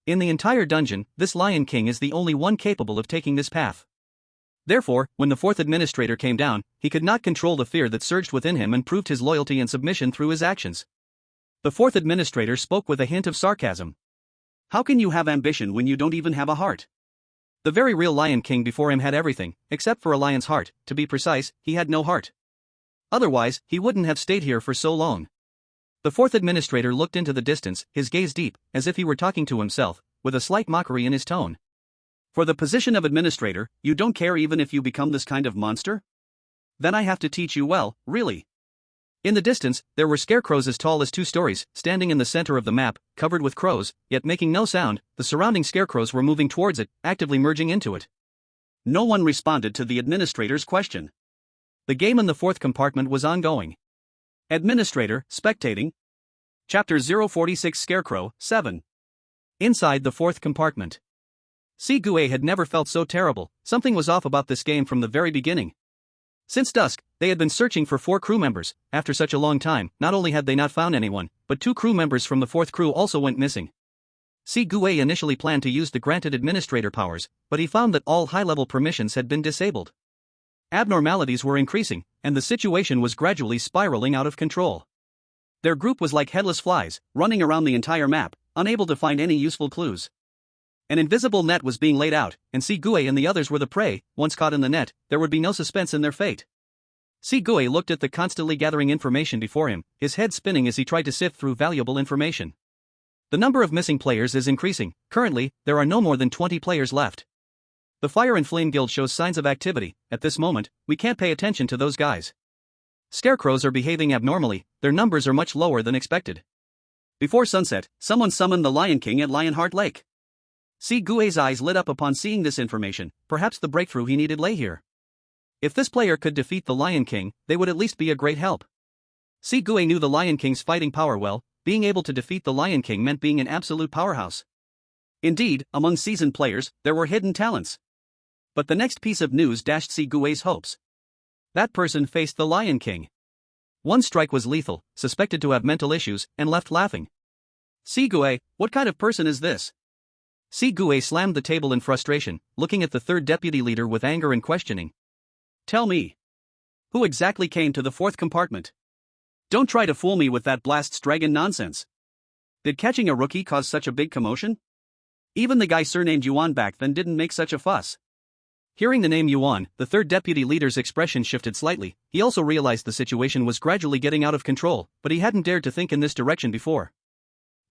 Speaker 1: In the entire dungeon, this Lion King is the only one capable of taking this path. Therefore, when the fourth administrator came down, he could not control the fear that surged within him and proved his loyalty and submission through his actions. The fourth administrator spoke with a hint of sarcasm. How can you have ambition when you don't even have a heart? The very real Lion King before him had everything, except for a lion's heart. To be precise, he had no heart. Otherwise, he wouldn't have stayed here for so long. The fourth administrator looked into the distance, his gaze deep, as if he were talking to himself, with a slight mockery in his tone. For the position of administrator, you don't care even if you become this kind of monster? Then I have to teach you well, really. In the distance, there were scarecrows as tall as 2 stories, standing in the center of the map, covered with crows, yet making no sound. The surrounding scarecrows were moving towards it, actively merging into it. No one responded to the administrator's question. The game in the fourth compartment was ongoing. Administrator, spectating. Chapter 046 Scarecrow, 7. Inside the fourth compartment. Baiye had never felt so terrible. Something was off about this game from the very beginning. Since dusk, they had been searching for 4 crew members. After such a long time, not only had they not found anyone, but 2 crew members from the 4th crew also went missing. Baiye initially planned to use the granted administrator powers, but he found that all high-level permissions had been disabled. Abnormalities were increasing, and the situation was gradually spiraling out of control. Their group was like headless flies, running around the entire map, unable to find any useful clues. An invisible net was being laid out, and Baiye and the others were the prey. Once caught in the net, there would be no suspense in their fate. Baiye looked at the constantly gathering information before him, his head spinning as he tried to sift through valuable information. The number of missing players is increasing. Currently, there are no more than 20 players left. The Fire and Flame Guild shows signs of activity. At this moment, we can't pay attention to those guys. Scarecrows are behaving abnormally, their numbers are much lower than expected. Before sunset, someone summoned the Lion King at Lionheart Lake. Baiye's eyes lit up upon seeing this information. Perhaps the breakthrough he needed lay here. If this player could defeat the Lion King, they would at least be a great help. Baiye knew the Lion King's fighting power well. Being able to defeat the Lion King meant being an absolute powerhouse. Indeed, among seasoned players, there were hidden talents. But the next piece of news dashed Baiye's hopes. That person faced the Lion King. One strike was lethal, suspected to have mental issues, and left laughing. Baiye, what kind of person is this? Baiye slammed the table in frustration, looking at the third deputy leader with anger and questioning. Tell me. Who exactly came to the fourth compartment? Don't try to fool me with that blast's dragon nonsense. Did catching a rookie cause such a big commotion? Even the guy surnamed Yuan back then didn't make such a fuss. Hearing the name Yuan, the third deputy leader's expression shifted slightly. He also realized the situation was gradually getting out of control, but he hadn't dared to think in this direction before.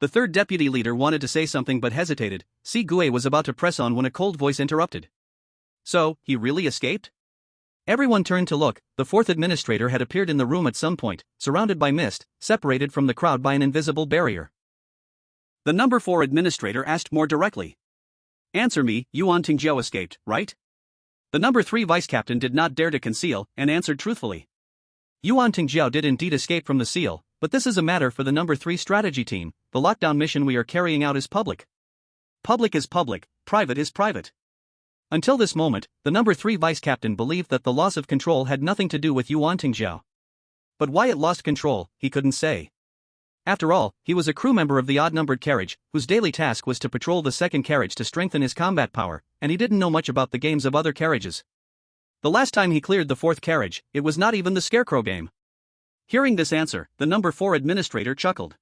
Speaker 1: The third deputy leader wanted to say something but hesitated. Baiye was about to press on when a cold voice interrupted. So, he really escaped? Everyone turned to look. The fourth administrator had appeared in the room at some point, surrounded by mist, separated from the crowd by an invisible barrier. The number 4 administrator asked more directly. Answer me, Yuan Tingjiao escaped, right? The number 3 vice captain did not dare to conceal, and answered truthfully. Yuan Tingjiao did indeed escape from the seal, but this is a matter for the number 3 strategy team. The lockdown mission we are carrying out is public. Public is public, private is private. Until this moment, the number 3 vice captain believed that the loss of control had nothing to do with Yuan Tingjiao. But why it lost control, he couldn't say. After all, he was a crew member of the odd-numbered carriage, whose daily task was to patrol the second carriage to strengthen his combat power, and he didn't know much about the games of other carriages. The last time he cleared the fourth carriage, it was not even the Scarecrow game. Hearing this answer, the number 4 administrator chuckled.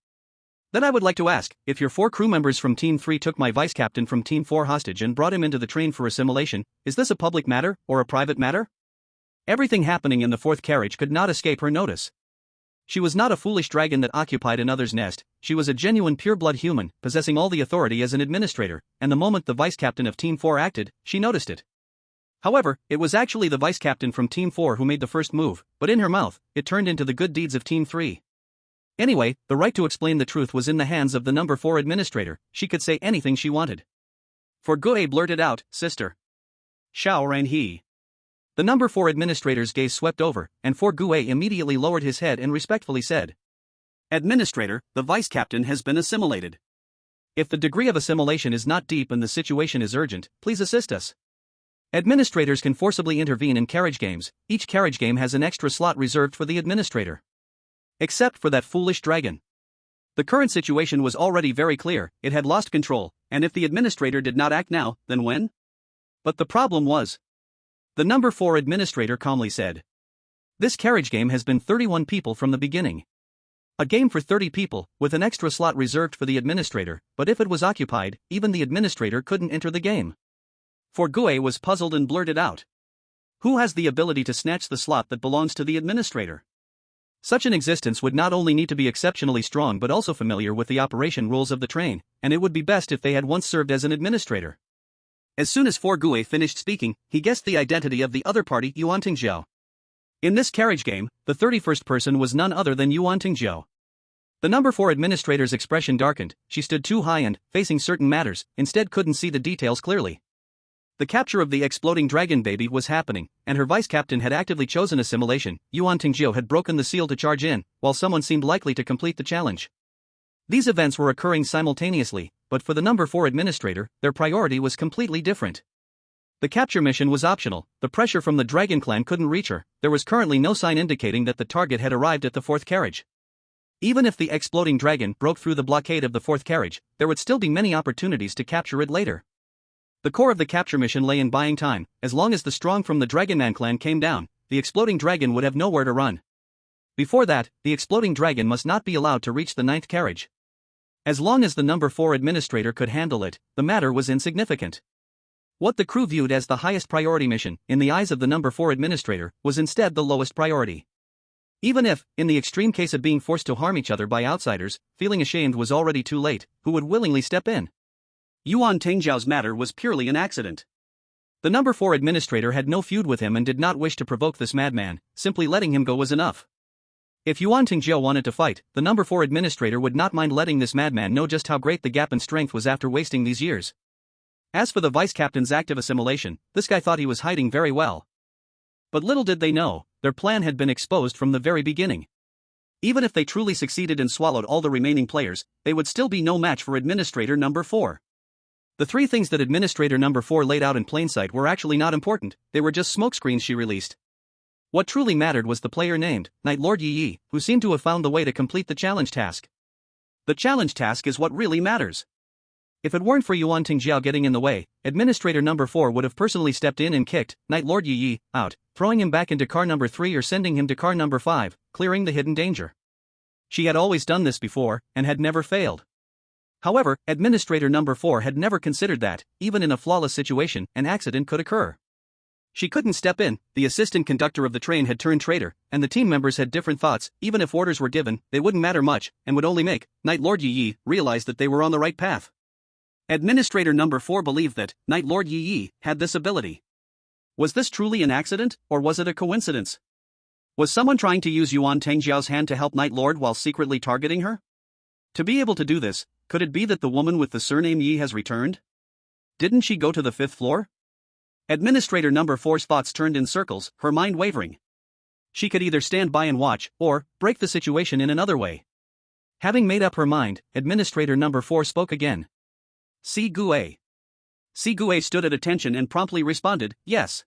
Speaker 1: Then I would like to ask, if your 4 crew members from Team 3 took my vice captain from Team 4 hostage and brought him into the train for assimilation, is this a public matter, or a private matter? Everything happening in the fourth carriage could not escape her notice. She was not a foolish dragon that occupied another's nest, she was a genuine pure-blood human, possessing all the authority as an administrator, and the moment the vice captain of Team 4 acted, she noticed it. However, it was actually the vice captain from Team 4 who made the first move, but in her mouth, it turned into the good deeds of Team 3. Anyway, the right to explain the truth was in the hands of the number 4 administrator, she could say anything she wanted. For Baiye blurted out, "Sister." Xiao ran he. The number 4 administrator's gaze swept over, and Baiye immediately lowered his head and respectfully said, "Administrator, the vice captain has been assimilated. If the degree of assimilation is not deep and the situation is urgent, please assist us." Administrators can forcibly intervene in carriage games, each carriage game has an extra slot reserved for the administrator. Except for that foolish dragon. The current situation was already very clear, it had lost control, and if the administrator did not act now, then when? But the problem was. The number 4 administrator calmly said. This carriage game has been 31 people from the beginning. A game for 30 people, with an extra slot reserved for the administrator, but if it was occupied, even the administrator couldn't enter the game. Baiye was puzzled and blurted out. Who has the ability to snatch the slot that belongs to the administrator? Such an existence would not only need to be exceptionally strong but also familiar with the operation rules of the train, and it would be best if they had once served as an administrator. As soon as Baiye finished speaking, he guessed the identity of the other party, Yuan Tingzhou. In this carriage game, the 31st person was none other than Yuan Tingzhou. The number 4 administrator's expression darkened, she stood too high and, facing certain matters, instead couldn't see the details clearly. The capture of the exploding dragon baby was happening, and her vice-captain had actively chosen assimilation. Yuan Tingzhou had broken the seal to charge in, while someone seemed likely to complete the challenge. These events were occurring simultaneously, but for the number 4 administrator, their priority was completely different. The capture mission was optional, the pressure from the dragon clan couldn't reach her, there was currently no sign indicating that the target had arrived at the fourth carriage. Even if the exploding dragon broke through the blockade of the fourth carriage, there would still be many opportunities to capture it later. The core of the capture mission lay in buying time. As long as the strong from the Dragonman clan came down, the exploding dragon would have nowhere to run. Before that, the exploding dragon must not be allowed to reach the 9th carriage. As long as the number 4 administrator could handle it, the matter was insignificant. What the crew viewed as the highest priority mission, in the eyes of the number 4 administrator, was instead the lowest priority. Even if, in the extreme case of being forced to harm each other by outsiders, feeling ashamed was already too late, who would willingly step in? Yuan Tingzhou's matter was purely an accident. The number 4 administrator had no feud with him and did not wish to provoke this madman, simply letting him go was enough. If Yuan Tingzhou wanted to fight, the number 4 administrator would not mind letting this madman know just how great the gap in strength was after wasting these years. As for the vice-captain's active assimilation, this guy thought he was hiding very well. But little did they know, their plan had been exposed from the very beginning. Even if they truly succeeded and swallowed all the remaining players, they would still be no match for administrator number 4. The 3 things that administrator number 4 laid out in plain sight were actually not important, they were just smokescreens she released. What truly mattered was the player named Knight Lord Yi, who seemed to have found the way to complete the challenge task. The challenge task is what really matters. If it weren't for Yuan Tingzhou getting in the way, administrator number 4 would have personally stepped in and kicked Knight Lord Yi out, throwing him back into car number 3 or sending him to car number 5, clearing the hidden danger. She had always done this before, and had never failed. However, administrator number 4 had never considered that, even in a flawless situation, an accident could occur. She couldn't step in, the assistant conductor of the train had turned traitor, and the team members had different thoughts. Even if orders were given, they wouldn't matter much, and would only make Knight Lord Yi realize that they were on the right path. Administrator number 4 believed that Knight Lord Yi had this ability. Was this truly an accident, or was it a coincidence? Was someone trying to use Yuan Tingzhou's hand to help Knight Lord while secretly targeting her? To be able to do this, could it be that the woman with the surname Yi has returned? Didn't she go to the 5th floor? Administrator number 4's thoughts turned in circles, her mind wavering. She could either stand by and watch, or break the situation in another way. Having made up her mind, administrator number 4 spoke again. Baiye. Baiye stood at attention and promptly responded, yes.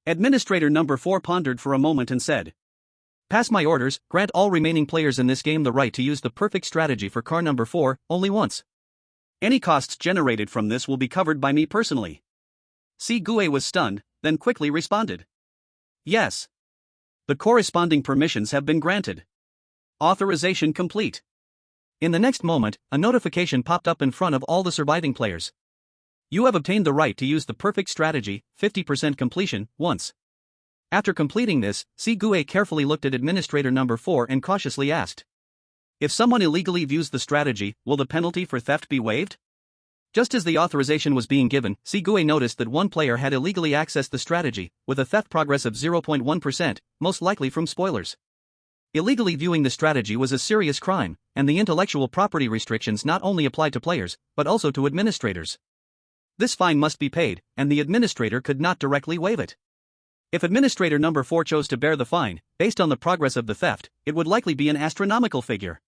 Speaker 1: Administrator number 4 pondered for a moment and said, Pass my orders, grant all remaining players in this game the right to use the perfect strategy for car number 4, only once. Any costs generated from this will be covered by me personally. Baiye was stunned, then quickly responded. Yes. The corresponding permissions have been granted. Authorization complete. In the next moment, a notification popped up in front of all the surviving players. You have obtained the right to use the perfect strategy, 50% completion, once. After completing this, Baiye carefully looked at administrator number 4 and cautiously asked. If someone illegally views the strategy, will the penalty for theft be waived? Just as the authorization was being given, Baiye noticed that one player had illegally accessed the strategy, with a theft progress of 0.1%, most likely from spoilers. Illegally viewing the strategy was a serious crime, and the intellectual property restrictions not only applied to players, but also to administrators. This fine must be paid, and the administrator could not directly waive it. If administrator number 4 chose to bear the fine, based on the progress of the theft, it would likely be an astronomical figure.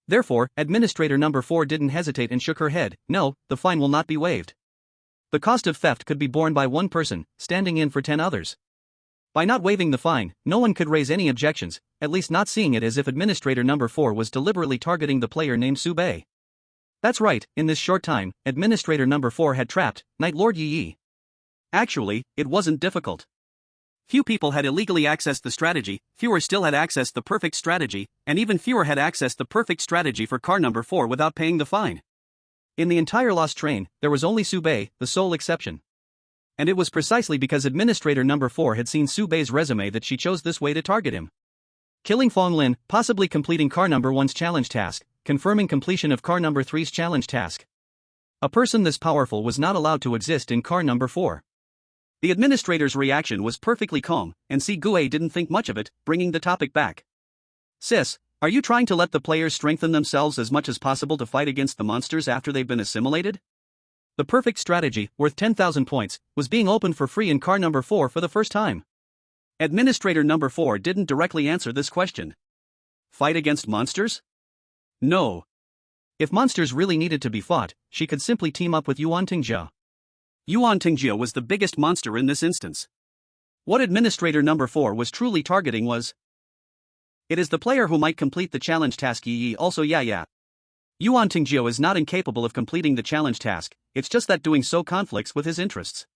Speaker 1: Therefore, administrator number 4 didn't hesitate and shook her head. No, the fine will not be waived. The cost of theft could be borne by one person, standing in for 10 others. By not waiving the fine, no one could raise any objections, at least not seeing it as if administrator number 4 was deliberately targeting the player named Baiye. That's right, in this short time, administrator number 4 had trapped Knight Lord Yi. Actually, it wasn't difficult. Few people had illegally accessed the strategy, fewer still had accessed the perfect strategy, and even fewer had accessed the perfect strategy for car number 4 without paying the fine. In the entire lost train, there was only Baiye, the sole exception. And it was precisely because administrator number 4 had seen Baiye's resume that she chose this way to target him. Killing Fong Lin, possibly completing car number 1's challenge task, confirming completion of car number 3's challenge task. A person this powerful was not allowed to exist in car number 4. The administrator's reaction was perfectly calm, and Baiye didn't think much of it, bringing the topic back. Sis, are you trying to let the players strengthen themselves as much as possible to fight against the monsters after they've been assimilated? The perfect strategy, worth 10,000 points, was being opened for free in car number 4 for the first time. Administrator number 4 didn't directly answer this question. Fight against monsters? No. If monsters really needed to be fought, she could simply team up with Yuan Tingjia. Yuan Tingjia was the biggest monster in this instance. What administrator number 4 was truly targeting was, it is the player who might complete the challenge task. Yi also yeah. Yuan Tingjia is not incapable of completing the challenge task, it's just that doing so conflicts with his interests.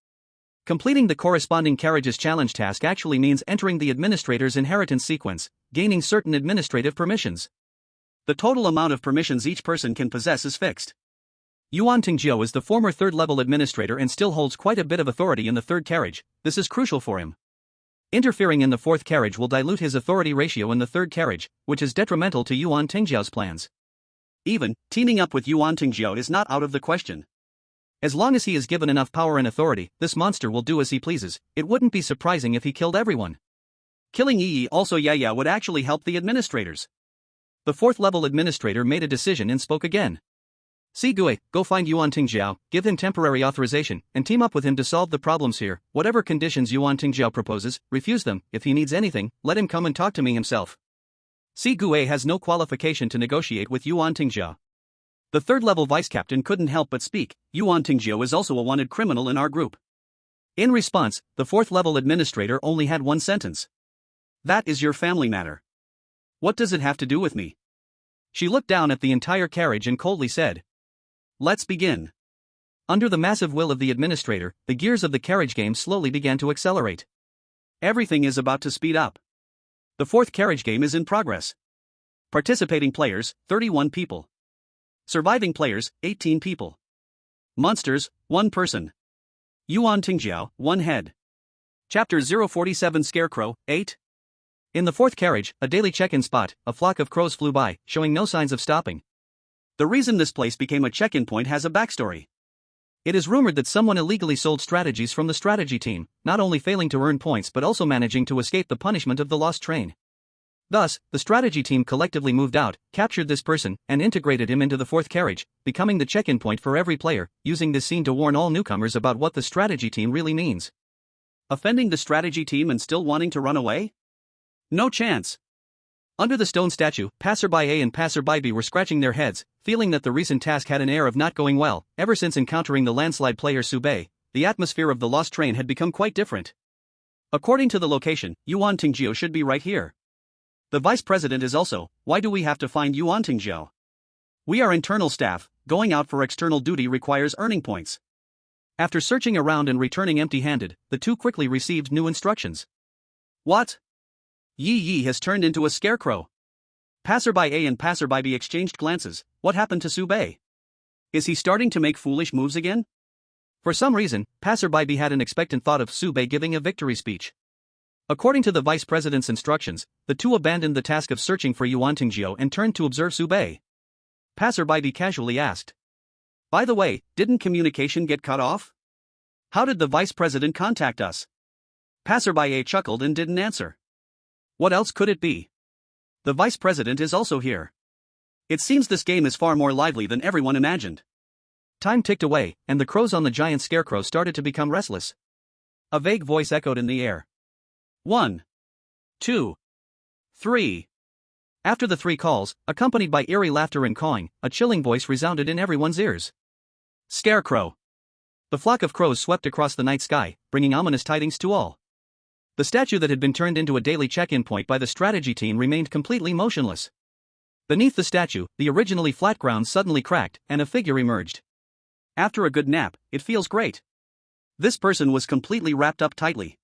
Speaker 1: Completing the corresponding carriage's challenge task actually means entering the administrator's inheritance sequence, gaining certain administrative permissions. The total amount of permissions each person can possess is fixed. Yuan Tingjia is the former third-level administrator and still holds quite a bit of authority in the third carriage. This is crucial for him. Interfering in the fourth carriage will dilute his authority ratio in the third carriage, which is detrimental to Yuan Tingjia's plans. Even, teaming up with Yuan Tingjia is not out of the question. As long as he is given enough power and authority, this monster will do as he pleases. It wouldn't be surprising if he killed everyone. Killing Yi also yeah would actually help the administrators. The fourth-level administrator made a decision and spoke again. Baiye, go find Yuan Tingjia, give him temporary authorization, and team up with him to solve the problems here. Whatever conditions Yuan Tingjia proposes, refuse them. If he needs anything, let him come and talk to me himself. Baiye has no qualification to negotiate with Yuan Tingjia. The third-level vice-captain couldn't help but speak. Yuan Tingjia is also a wanted criminal in our group. In response, the fourth-level administrator only had one sentence. That is your family matter. What does it have to do with me? She looked down at the entire carriage and coldly said, let's begin. Under the massive will of the administrator, the gears of the carriage game slowly began to accelerate. Everything is about to speed up. The fourth carriage game is in progress. Participating players, 31 people. Surviving players, 18 people. Monsters, 1 person. Yuan Tingjia, 1 head. Chapter 047 Scarecrow, 8. In the fourth carriage, a daily check-in spot, a flock of crows flew by, showing no signs of stopping. The reason this place became a check-in point has a backstory. It is rumored that someone illegally sold strategies from the strategy team, not only failing to earn points but also managing to escape the punishment of the lost train. Thus, the strategy team collectively moved out, captured this person, and integrated him into the fourth carriage, becoming the check-in point for every player, using this scene to warn all newcomers about what the strategy team really means. Offending the strategy team and still wanting to run away? No chance. Under the stone statue, Passerby A and Passerby B were scratching their heads, feeling that the recent task had an air of not going well. Ever since encountering the landslide player Baiye, the atmosphere of the lost train had become quite different. According to the location, Yuan Tingjia should be right here. The vice president is also, why do we have to find Yuan Tingzhou? We are internal staff, going out for external duty requires earning points. After searching around and returning empty-handed, the two quickly received new instructions. What? Yi Yi has turned into a scarecrow. Passerby A and Passerby B exchanged glances. What happened to Su Bei? Is he starting to make foolish moves again? For some reason, Passerby B had an expectant thought of Su Bei giving a victory speech. According to the vice president's instructions, the two abandoned the task of searching for Yuan Tingzhou and turned to observe Su Bei. Passerby B casually asked. By the way, didn't communication get cut off? How did the vice president contact us? Passerby A chuckled and didn't answer. What else could it be? The vice president is also here. It seems this game is far more lively than everyone imagined. Time ticked away, and the crows on the giant scarecrow started to become restless. A vague voice echoed in the air. 1, 2, 3. After the three calls, accompanied by eerie laughter and cawing, a chilling voice resounded in everyone's ears. Scarecrow. The flock of crows swept across the night sky, bringing ominous tidings to all. The statue that had been turned into a daily check-in point by the strategy team remained completely motionless. Beneath the statue, the originally flat ground suddenly cracked, and a figure emerged. After a good nap, it feels great. This person was completely wrapped up tightly.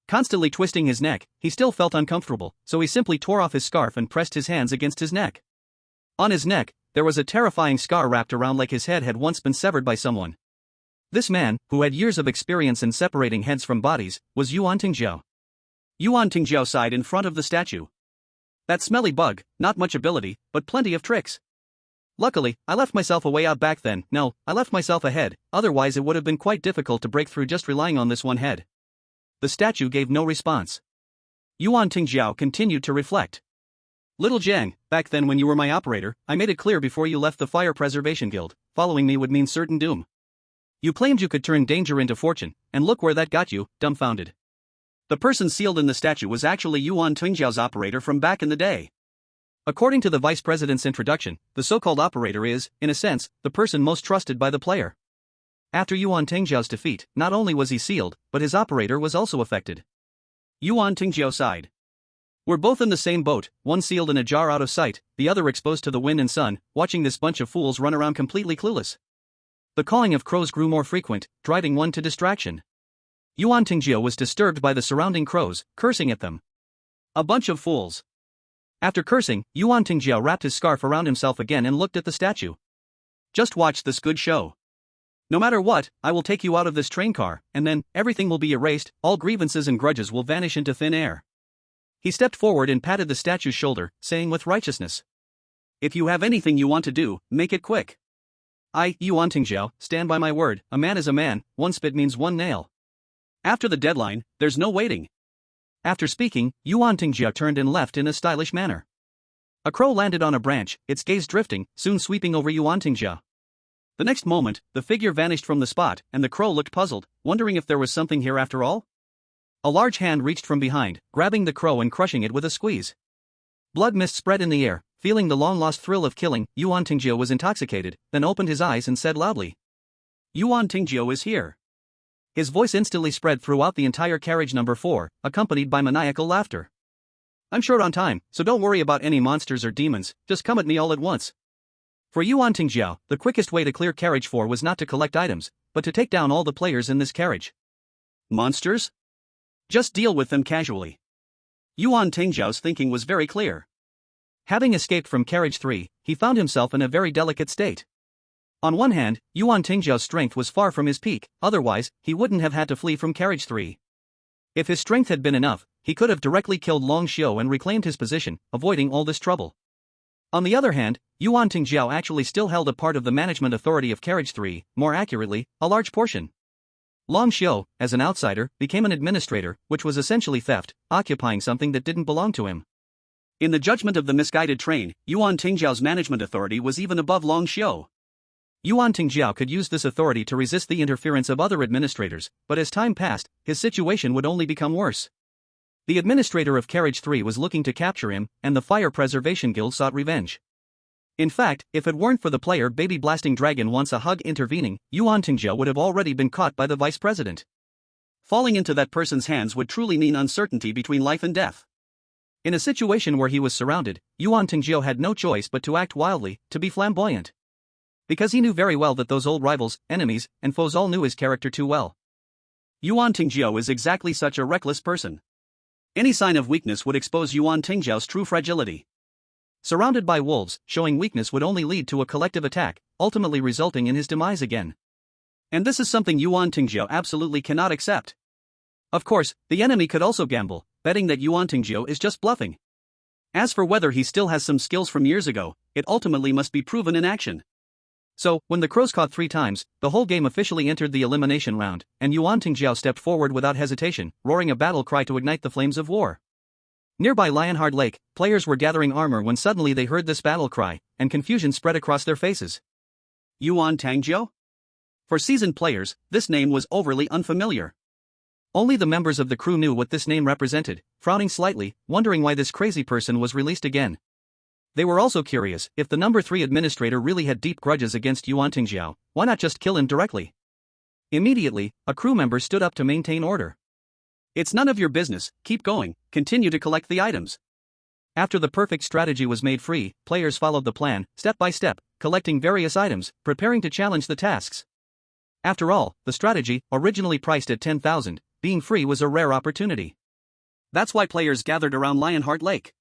Speaker 1: Constantly twisting his neck, he still felt uncomfortable, so he simply tore off his scarf and pressed his hands against his neck. On his neck, there was a terrifying scar wrapped around like his head had once been severed by someone. This man, who had years of experience in separating heads from bodies, was Yuan Tingzhou. Yuan Tingzhou sighed in front of the statue. That smelly bug, not much ability, but plenty of tricks. Luckily, I left myself a way out back then. No, I left myself a head, otherwise it would have been quite difficult to break through just relying on this one head. The statue gave no response. Yuan Tingzhou continued to reflect. Little Jiang, back then when you were my operator, I made it clear before you left the Fire Preservation Guild, following me would mean certain doom. You claimed you could turn danger into fortune, and look where that got you, dumbfounded. The person sealed in the statue was actually Yuan Tingzhou's operator from back in the day. According to the vice president's introduction, the so-called operator is, in a sense, the person most trusted by the player. After Yuan Tingzhou's defeat, not only was he sealed, but his operator was also affected. Yuan Tingzhou sighed. We're both in the same boat, one sealed in a jar out of sight, the other exposed to the wind and sun, watching this bunch of fools run around completely clueless. The cawing of crows grew more frequent, driving one to distraction. Yuan Tingzhou was disturbed by the surrounding crows, cursing at them. A bunch of fools. After cursing, Yuan Tingzhou wrapped his scarf around himself again and looked at the statue. Just watch this good show. No matter what, I will take you out of this train car, and then, everything will be erased, all grievances and grudges will vanish into thin air. He stepped forward and patted the statue's shoulder, saying with righteousness. If you have anything you want to do, make it quick. I, Yuan Tingzhou, stand by my word, a man is a man, one spit means one nail. After the deadline, there's no waiting. After speaking, Yuan Tingzhou turned and left in a stylish manner. A crow landed on a branch, its gaze drifting, soon sweeping over Yuan Tingzhou. The next moment, the figure vanished from the spot, and the crow looked puzzled, wondering if there was something here after all. A large hand reached from behind, grabbing the crow and crushing it with a squeeze. Blood mist spread in the air. Feeling the long-lost thrill of killing, Yuan Tingzhou was intoxicated, then opened his eyes and said loudly. Yuan Tingzhou is here. His voice instantly spread throughout the entire carriage number 4, accompanied by maniacal laughter. I'm short on time, so don't worry about any monsters or demons, just come at me all at once. For Yuan Tingzhou, the quickest way to clear carriage 4 was not to collect items, but to take down all the players in this carriage. Monsters? Just deal with them casually. Yuan Tingzhou's thinking was very clear. Having escaped from carriage 3, he found himself in a very delicate state. On one hand, Yuan Tingzhou's strength was far from his peak, otherwise, he wouldn't have had to flee from carriage 3. If his strength had been enough, he could have directly killed Long Xiu and reclaimed his position, avoiding all this trouble. On the other hand, Yuan Tingzhou actually still held a part of the management authority of carriage 3, more accurately, a large portion. Long Xiu, as an outsider, became an administrator, which was essentially theft, occupying something that didn't belong to him. In the judgment of the misguided train, Yuan Tingzhou's management authority was even above Long Xiu. Yuan Tingzhou could use this authority to resist the interference of other administrators, but as time passed, his situation would only become worse. The administrator of Carriage 3 was looking to capture him, and the Fire Preservation Guild sought revenge. In fact, if it weren't for the player Baby Blasting Dragon Wants a Hug intervening, Yuan Tingzhou would have already been caught by the vice president. Falling into that person's hands would truly mean uncertainty between life and death. In a situation where he was surrounded, Yuan Tingjio had no choice but to act wildly, to be flamboyant. Because he knew very well that those old rivals, enemies, and foes all knew his character too well. Yuan Tingjio is exactly such a reckless person. Any sign of weakness would expose Yuan Tingjio's true fragility. Surrounded by wolves, showing weakness would only lead to a collective attack, ultimately resulting in his demise again. And this is something Yuan Tingjio absolutely cannot accept. Of course, the enemy could also gamble, betting that Yuan Tingjio is just bluffing. As for whether he still has some skills from years ago, it ultimately must be proven in action. So, when the crows caught 3 times, the whole game officially entered the elimination round, and Yuan Tingjio stepped forward without hesitation, roaring a battle cry to ignite the flames of war. Nearby Lionheart Lake, players were gathering armor when suddenly they heard this battle cry, and confusion spread across their faces. Yuan Tingjio? For seasoned players, this name was overly unfamiliar. Only the members of the crew knew what this name represented, frowning slightly, wondering why this crazy person was released again. They were also curious if the number 3 administrator really had deep grudges against Yuan Tingjio. Why not just kill him directly? Immediately, a crew member stood up to maintain order. It's none of your business, keep going, continue to collect the items. After the perfect strategy was made free, players followed the plan, step by step, collecting various items, preparing to challenge the tasks. After all, the strategy, originally priced at 10,000, being free was a rare opportunity. That's why players gathered around Lionheart Lake.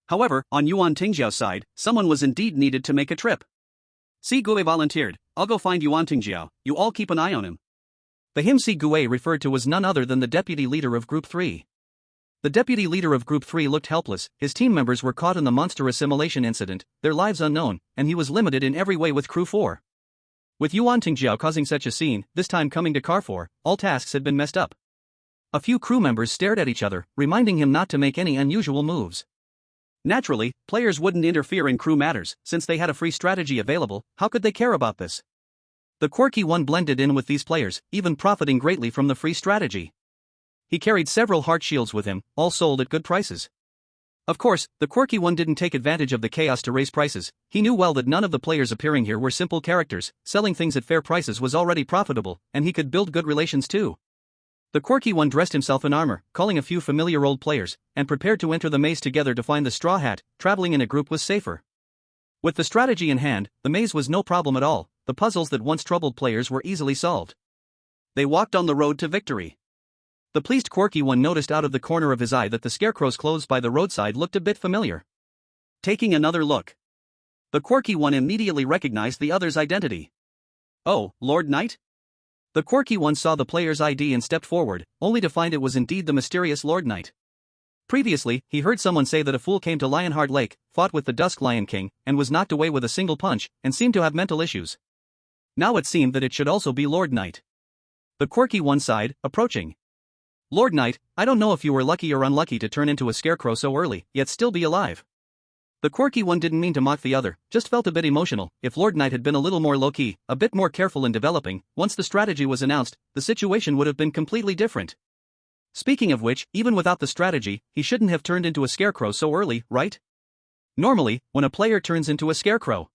Speaker 1: However, on Yuan Tingjio's side, someone was indeed needed to make a trip. Si Gue volunteered, I'll go find Yuan Tingjio, you all keep an eye on him. The him Si Gue referred to was none other than the deputy leader of Group 3. The deputy leader of Group 3 looked helpless, his team members were caught in the monster assimilation incident, their lives unknown, and he was limited in every way with Crew 4. With Yuan Tingjio causing such a scene, this time coming to Car 4, all tasks had been messed up. A few crew members stared at each other, reminding him not to make any unusual moves. Naturally, players wouldn't interfere in crew matters, since they had a free strategy available. How could they care about this? The quirky one blended in with these players, even profiting greatly from the free strategy. He carried several heart shields with him, all sold at good prices. Of course, the quirky one didn't take advantage of the chaos to raise prices. He knew well that none of the players appearing here were simple characters, selling things at fair prices was already profitable, and he could build good relations too. The quirky one dressed himself in armor, calling a few familiar old players, and prepared to enter the maze together to find the straw hat. Traveling in a group was safer. With the strategy in hand, the maze was no problem at all. The puzzles that once troubled players were easily solved. They walked on the road to victory. The pleased quirky one noticed out of the corner of his eye that the scarecrow's clothes by the roadside looked a bit familiar. Taking another look, the quirky one immediately recognized the other's identity. Oh, Lord Knight? The quirky one saw the player's ID and stepped forward, only to find it was indeed the mysterious Lord Knight. Previously, he heard someone say that a fool came to Lionheart Lake, fought with the Dusk Lion King, and was knocked away with a single punch, and seemed to have mental issues. Now it seemed that it should also be Lord Knight. The quirky one sighed, approaching. Lord Knight, I don't know if you were lucky or unlucky to turn into a scarecrow so early, yet still be alive. The quirky one didn't mean to mock the other, just felt a bit emotional. If Lord Knight had been a little more low-key, a bit more careful in developing, once the strategy was announced, the situation would have been completely different. Speaking of which, even without the strategy, he shouldn't have turned into a scarecrow so early, right? Normally, when a player turns into a scarecrow,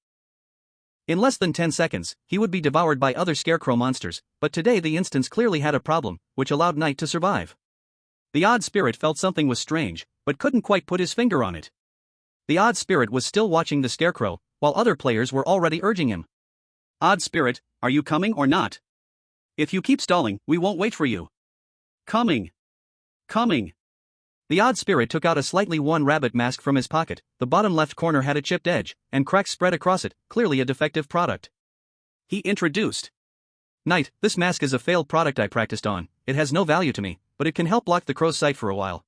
Speaker 1: in less than 10 seconds, he would be devoured by other scarecrow monsters, but today the instance clearly had a problem, which allowed Knight to survive. The odd spirit felt something was strange, but couldn't quite put his finger on it. The odd spirit was still watching the scarecrow, while other players were already urging him. Odd spirit, are you coming or not? If you keep stalling, we won't wait for you. Coming. Coming. The odd spirit took out a slightly worn rabbit mask from his pocket. The bottom left corner had a chipped edge, and cracks spread across it, clearly a defective product. He introduced. Knight, this mask is a failed product I practiced on. It has no value to me, but it can help block the crow's sight for a while.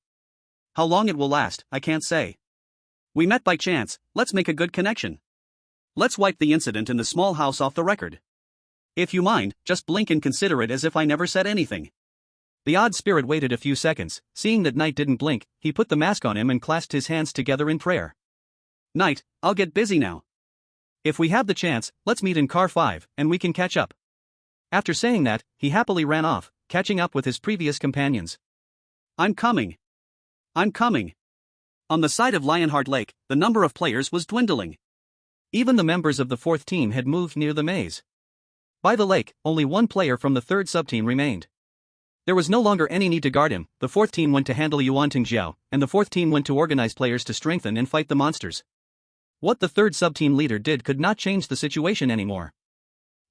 Speaker 1: How long it will last, I can't say. We met by chance, let's make a good connection. Let's wipe the incident in the small house off the record. If you mind, just blink and consider it as if I never said anything. The odd spirit waited a few seconds. Seeing that Knight didn't blink, he put the mask on him and clasped his hands together in prayer. Knight, I'll get busy now. If we have the chance, let's meet in car 5, and we can catch up. After saying that, he happily ran off, catching up with his previous companions. I'm coming. I'm coming. On the side of Lionheart Lake, the number of players was dwindling. Even the members of the 4th team had moved near the maze. By the lake, only one player from the 3rd subteam remained. There was no longer any need to guard him. The fourth team went to handle Yuan Tingjiao, and the fourth team went to organize players to strengthen and fight the monsters. What the third sub-team leader did could not change the situation anymore.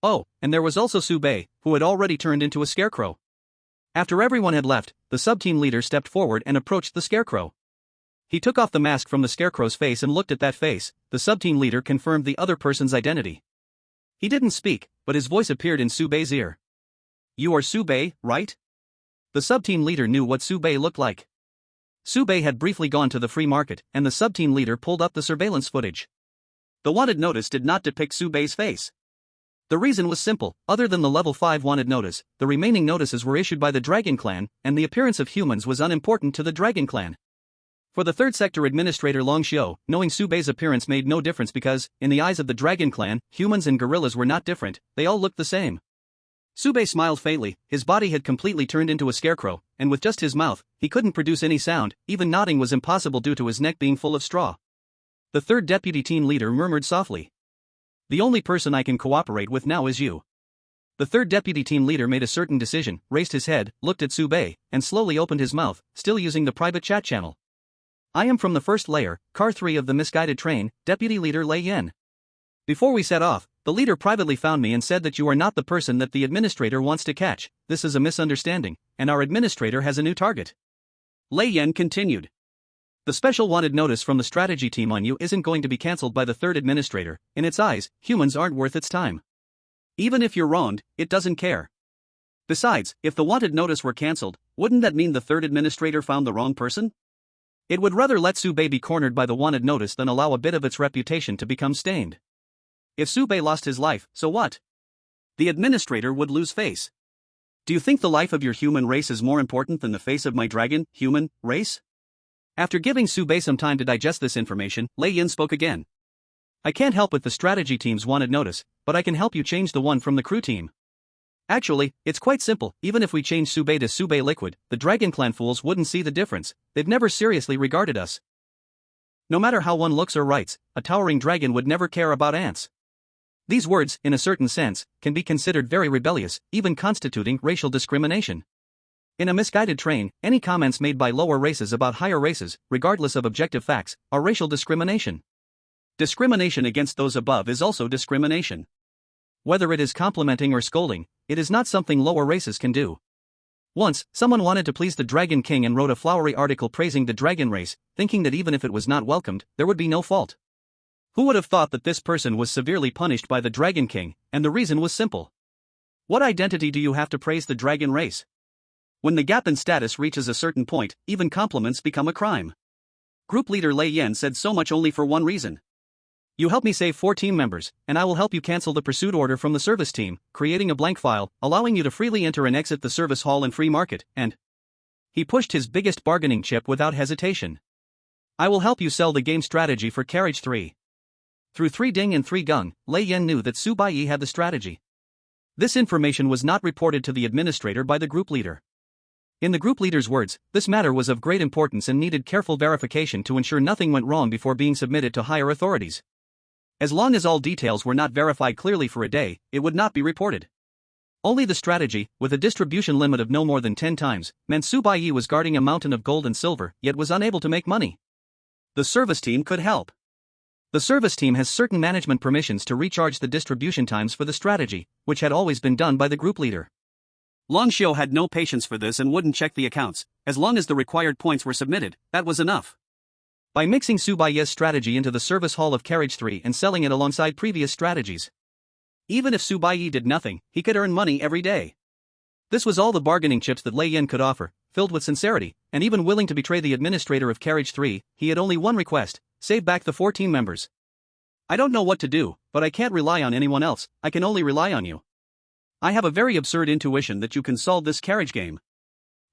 Speaker 1: Oh, and there was also Su Baiye, who had already turned into a scarecrow. After everyone had left, the sub-team leader stepped forward and approached the scarecrow. He took off the mask from the scarecrow's face and looked at that face. The sub-team leader confirmed the other person's identity. He didn't speak, but his voice appeared in Su Baiye's ear. "You are Su Baiye, right?" The sub-team leader knew what Su Baiye looked like. Su Baiye had briefly gone to the free market, and the sub-team leader pulled up the surveillance footage. The wanted notice did not depict Su Baiye's face. The reason was simple: other than the level 5 wanted notice, the remaining notices were issued by the Dragon Clan, and the appearance of humans was unimportant to the Dragon Clan. For the third sector administrator Long Xiu, knowing Su Baiye's appearance made no difference because, in the eyes of the Dragon Clan, humans and gorillas were not different, they all looked the same. Su Baiye smiled faintly. His body had completely turned into a scarecrow, and with just his mouth, he couldn't produce any sound. Even nodding was impossible due to his neck being full of straw. The third deputy team leader murmured softly. "The only person I can cooperate with now is you." The third deputy team leader made a certain decision, raised his head, looked at Su Baiye, and slowly opened his mouth, still using the private chat channel. "I am from the first layer, Car 3 of the misguided train, Deputy Leader Lei Yan. Before we set off, the leader privately found me and said that you are not the person that the administrator wants to catch. This is a misunderstanding, and our administrator has a new target." Lei Yan continued. "The special wanted notice from the strategy team on you isn't going to be cancelled by the third administrator. In its eyes, humans aren't worth its time. Even if you're wronged, it doesn't care. Besides, if the wanted notice were cancelled, wouldn't that mean the third administrator found the wrong person? It would rather let Su Baiye be cornered by the wanted notice than allow a bit of its reputation to become stained. If Su Baiye lost his life, so what? The administrator would lose face. Do you think the life of your human race is more important than the face of my dragon, human, race?" After giving Su Baiye some time to digest this information, Lei Yan spoke again. "I can't help with the strategy team's wanted notice, but I can help you change the one from the crew team. Actually, it's quite simple. Even if we change Su Baiye to Su Baiye Liquid, the Dragon Clan fools wouldn't see the difference. They've never seriously regarded us. No matter how one looks or writes, a towering dragon would never care about ants." These words, in a certain sense, can be considered very rebellious, even constituting racial discrimination. In a misguided train, any comments made by lower races about higher races, regardless of objective facts, are racial discrimination. Discrimination against those above is also discrimination. Whether it is complimenting or scolding, it is not something lower races can do. Once, someone wanted to please the Dragon King and wrote a flowery article praising the dragon race, thinking that even if it was not welcomed, there would be no fault. Who would have thought that this person was severely punished by the Dragon King, and the reason was simple. What identity do you have to praise the dragon race? When the gap in status reaches a certain point, even compliments become a crime. Group leader Lei Yan said so much only for one reason. "You help me save 4 team members, and I will help you cancel the pursuit order from the service team, creating a blank file, allowing you to freely enter and exit the service hall and free market, and..." He pushed his biggest bargaining chip without hesitation. "I will help you sell the game strategy for Carriage 3. Through 3 Ding and 3 Gung, Lei Yan knew that Su Baiye had the strategy. This information was not reported to the administrator by the group leader. In the group leader's words, this matter was of great importance and needed careful verification to ensure nothing went wrong before being submitted to higher authorities. As long as all details were not verified clearly for a day, it would not be reported. Only the strategy, with a distribution limit of no more than 10 times, meant Su Baiye was guarding a mountain of gold and silver, yet was unable to make money. The service team could help. The service team has certain management permissions to recharge the distribution times for the strategy, which had always been done by the group leader. Long Xiu had no patience for this and wouldn't check the accounts. As long as the required points were submitted, that was enough. By mixing Su Baiye's strategy into the service hall of Carriage 3 and selling it alongside previous strategies. Even if Su Baiye did nothing, he could earn money every day. This was all the bargaining chips that Lei Yan could offer, filled with sincerity, and even willing to betray the administrator of Carriage 3. He had only one request: save back the 4 team members. "I don't know what to do, but I can't rely on anyone else. I can only rely on you. I have a very absurd intuition that you can solve this carriage game.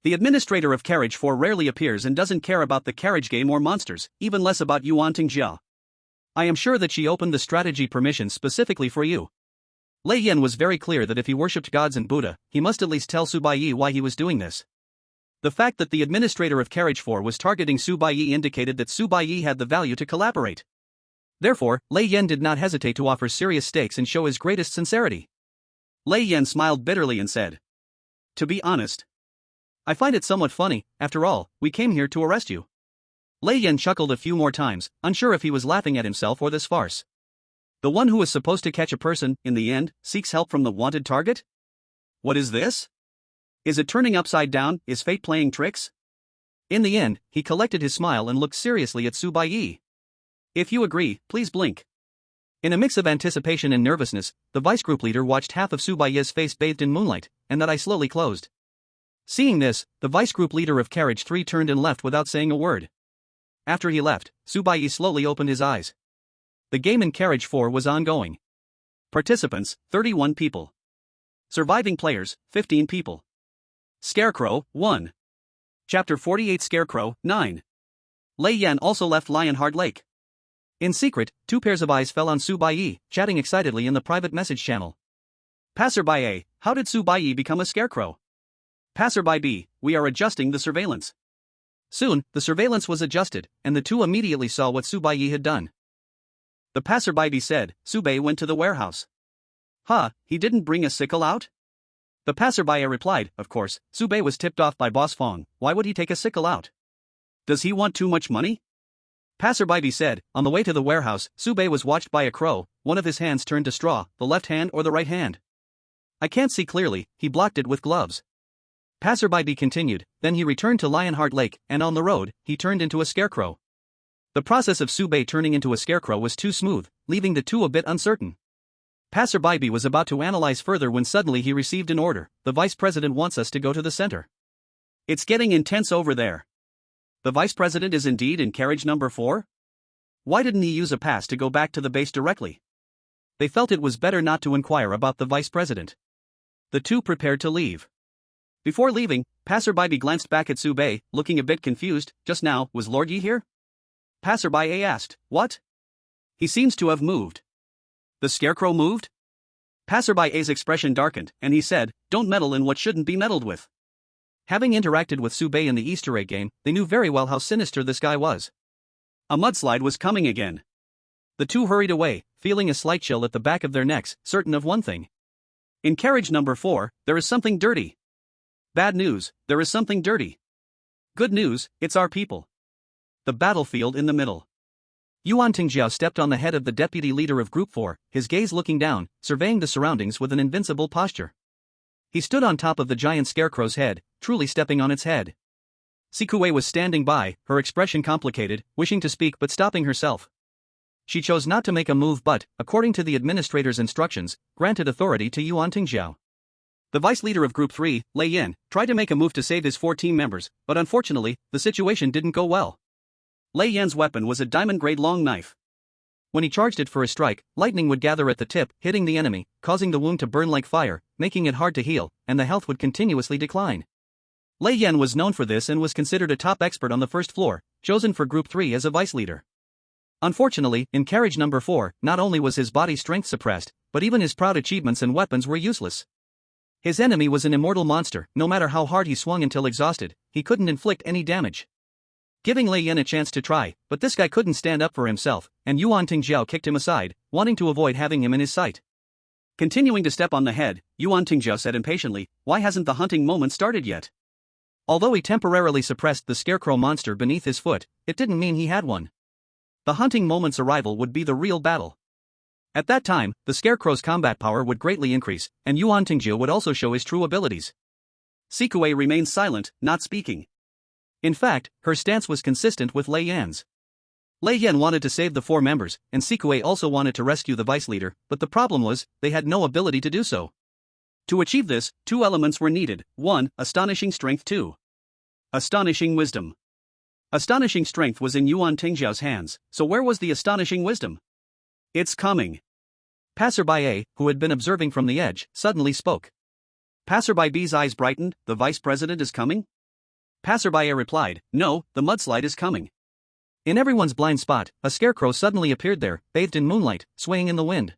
Speaker 1: The administrator of Carriage 4 rarely appears and doesn't care about the carriage game or monsters, even less about Yuan Tingjiao. I am sure that she opened the strategy permission specifically for you." Lei Yan was very clear that if he worshipped gods and Buddha, he must at least tell Su Baiye why he was doing this. The fact that the administrator of Carriage 4 was targeting Su Baiye indicated that Su Baiye had the value to collaborate. Therefore, Lei Yan did not hesitate to offer serious stakes and show his greatest sincerity. Lei Yan smiled bitterly and said, "To be honest, I find it somewhat funny, after all, we came here to arrest you. Lei Yan chuckled a few more times, unsure if he was laughing at himself or this farce. The one who was supposed to catch a person, in the end, seeks help from the wanted target? What is this? Is it turning upside down? Is fate playing tricks? In the end, he collected his smile and looked seriously at Baiye. If you agree, please blink. In a mix of anticipation and nervousness, the vice group leader watched half of Baiye's face bathed in moonlight, and that eye slowly closed. Seeing this, the vice group leader of Carriage 3 turned and left without saying a word. After he left, Baiye slowly opened his eyes. The game in Carriage 4 was ongoing. Participants, 31 people. Surviving players, 15 people. Scarecrow, 1. Chapter 48 Scarecrow, 9. Lei Yan also left Lionheart Lake. In secret, 2 pairs of eyes fell on Baiye, chatting excitedly in the private message channel. Passerby A, how did Baiye become a scarecrow? Passerby B, we are adjusting the surveillance. Soon, the surveillance was adjusted, and the two immediately saw what Baiye had done. The passerby B said, Baiye went to the warehouse. Huh, he didn't bring a sickle out? The passerby A replied, of course, Baiye was tipped off by Boss Fong, why would he take a sickle out? Does he want too much money? Passerby B said, on the way to the warehouse, Baiye was watched by a crow, one of his hands turned to straw, the left hand or the right hand. I can't see clearly, he blocked it with gloves. Passerby B continued, then he returned to Lionheart Lake, and on the road, he turned into a scarecrow. The process of Baiye turning into a scarecrow was too smooth, leaving the two a bit uncertain. Passerby B was about to analyze further when suddenly he received an order, the vice president wants us to go to the center. It's getting intense over there. The vice president is indeed in carriage number 4? Why didn't he use a pass to go back to the base directly? They felt it was better not to inquire about the vice president. The two prepared to leave. Before leaving, Passerby B glanced back at Baiye, looking a bit confused. Just now, was Lord Yi here? Passerby A asked, what? He seems to have moved. The scarecrow moved? Passerby A's expression darkened, and he said, don't meddle in what shouldn't be meddled with. Having interacted with Baiye in the Easter egg game, they knew very well how sinister this guy was. A mudslide was coming again. The two hurried away, feeling a slight chill at the back of their necks, certain of one thing. In carriage number 4, there is something dirty. Bad news, there is something dirty. Good news, it's our people. The battlefield in the middle. Yuan Tingjiao stepped on the head of the deputy leader of Group 4, his gaze looking down, surveying the surroundings with an invincible posture. He stood on top of the giant scarecrow's head, truly stepping on its head. Sikue was standing by, her expression complicated, wishing to speak but stopping herself. She chose not to make a move but, according to the administrator's instructions, granted authority to Yuan Tingjiao. The vice leader of Group 3, Lei Yan, tried to make a move to save his 4 team members, but unfortunately, the situation didn't go well. Lei Yan's weapon was a diamond-grade long knife. When he charged it for a strike, lightning would gather at the tip, hitting the enemy, causing the wound to burn like fire, making it hard to heal, and the health would continuously decline. Lei Yan was known for this and was considered a top expert on the first floor, chosen for Group 3 as a vice leader. Unfortunately, in carriage number 4, not only was his body strength suppressed, but even his proud achievements and weapons were useless. His enemy was an immortal monster, no matter how hard he swung until exhausted, he couldn't inflict any damage. Giving Lei Yan a chance to try, but this guy couldn't stand up for himself, and Yuan Tingjiao kicked him aside, wanting to avoid having him in his sight. Continuing to step on the head, Yuan Tingjiao said impatiently, why hasn't the hunting moment started yet? Although he temporarily suppressed the scarecrow monster beneath his foot, it didn't mean he had one. The hunting moment's arrival would be the real battle. At that time, the scarecrow's combat power would greatly increase, and Yuan Tingjiao would also show his true abilities. Sikue remained silent, not speaking. In fact, her stance was consistent with Lei Yan's. Lei Yan wanted to save the 4 members, and Sikue also wanted to rescue the vice leader, but the problem was, they had no ability to do so. To achieve this, 2 elements were needed, 1, astonishing strength, 2. Astonishing wisdom. Astonishing strength was in Yuan Tingjiao's hands, so where was the astonishing wisdom? It's coming. Passerby A, who had been observing from the edge, suddenly spoke. Passerby B's eyes brightened, the vice president is coming? Passerby A replied, no, the mudslide is coming. In everyone's blind spot, a scarecrow suddenly appeared there, bathed in moonlight, swaying in the wind.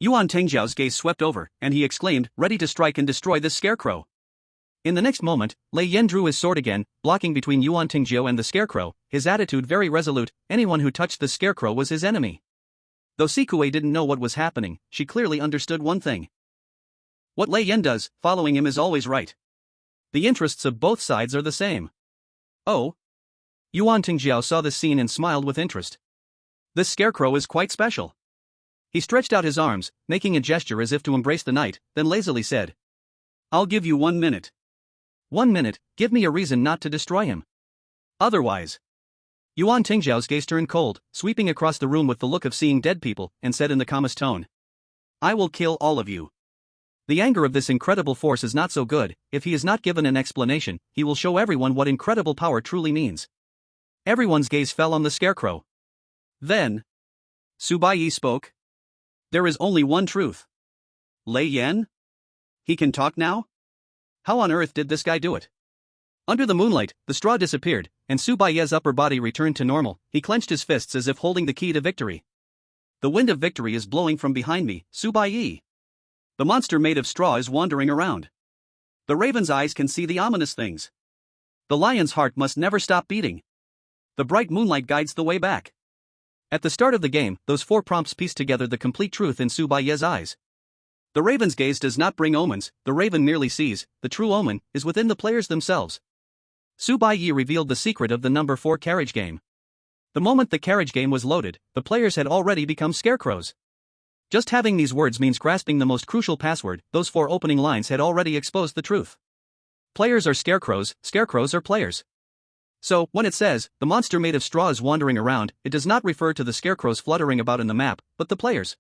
Speaker 1: Yuan Tingjiao's gaze swept over, and he exclaimed, ready to strike and destroy this scarecrow. In the next moment, Lei Yan drew his sword again, blocking between Yuan Tingjiao and the scarecrow, his attitude very resolute, anyone who touched the scarecrow was his enemy. Though Sikue didn't know what was happening, she clearly understood one thing. What Lei Yan does, following him is always right. The interests of both sides are the same. Oh? Yuan Tingjiao saw this scene and smiled with interest. This scarecrow is quite special. He stretched out his arms, making a gesture as if to embrace the knight, then lazily said, "I'll give you 1 minute. 1 minute, give me a reason not to destroy him. Otherwise." Yuan Tingjiao's gaze turned cold, sweeping across the room with the look of seeing dead people, and said in the calmest tone, "I will kill all of you." The anger of this incredible force is not so good. If he is not given an explanation, he will show everyone what incredible power truly means. Everyone's gaze fell on the scarecrow. Then, Baiye spoke. "There is only one truth. Lei Yan? He can talk now? How on earth did this guy do it?" Under the moonlight, the straw disappeared, and Baiye's upper body returned to normal. He clenched his fists as if holding the key to victory. "The wind of victory is blowing from behind me, Baiye. The monster made of straw is wandering around. The raven's eyes can see the ominous things. The lion's heart must never stop beating. The bright moonlight guides the way back." At the start of the game, those 4 prompts pieced together the complete truth in Baiye's eyes. The raven's gaze does not bring omens, the raven merely sees. The true omen is within the players themselves. Baiye revealed the secret of the number 4 carriage game. The moment the carriage game was loaded, the players had already become scarecrows. Just having these words means grasping the most crucial password. Those 4 opening lines had already exposed the truth. Players are scarecrows are players. So, when it says, "the monster made of straw is wandering around," it does not refer to the scarecrows fluttering about in the map, but the players.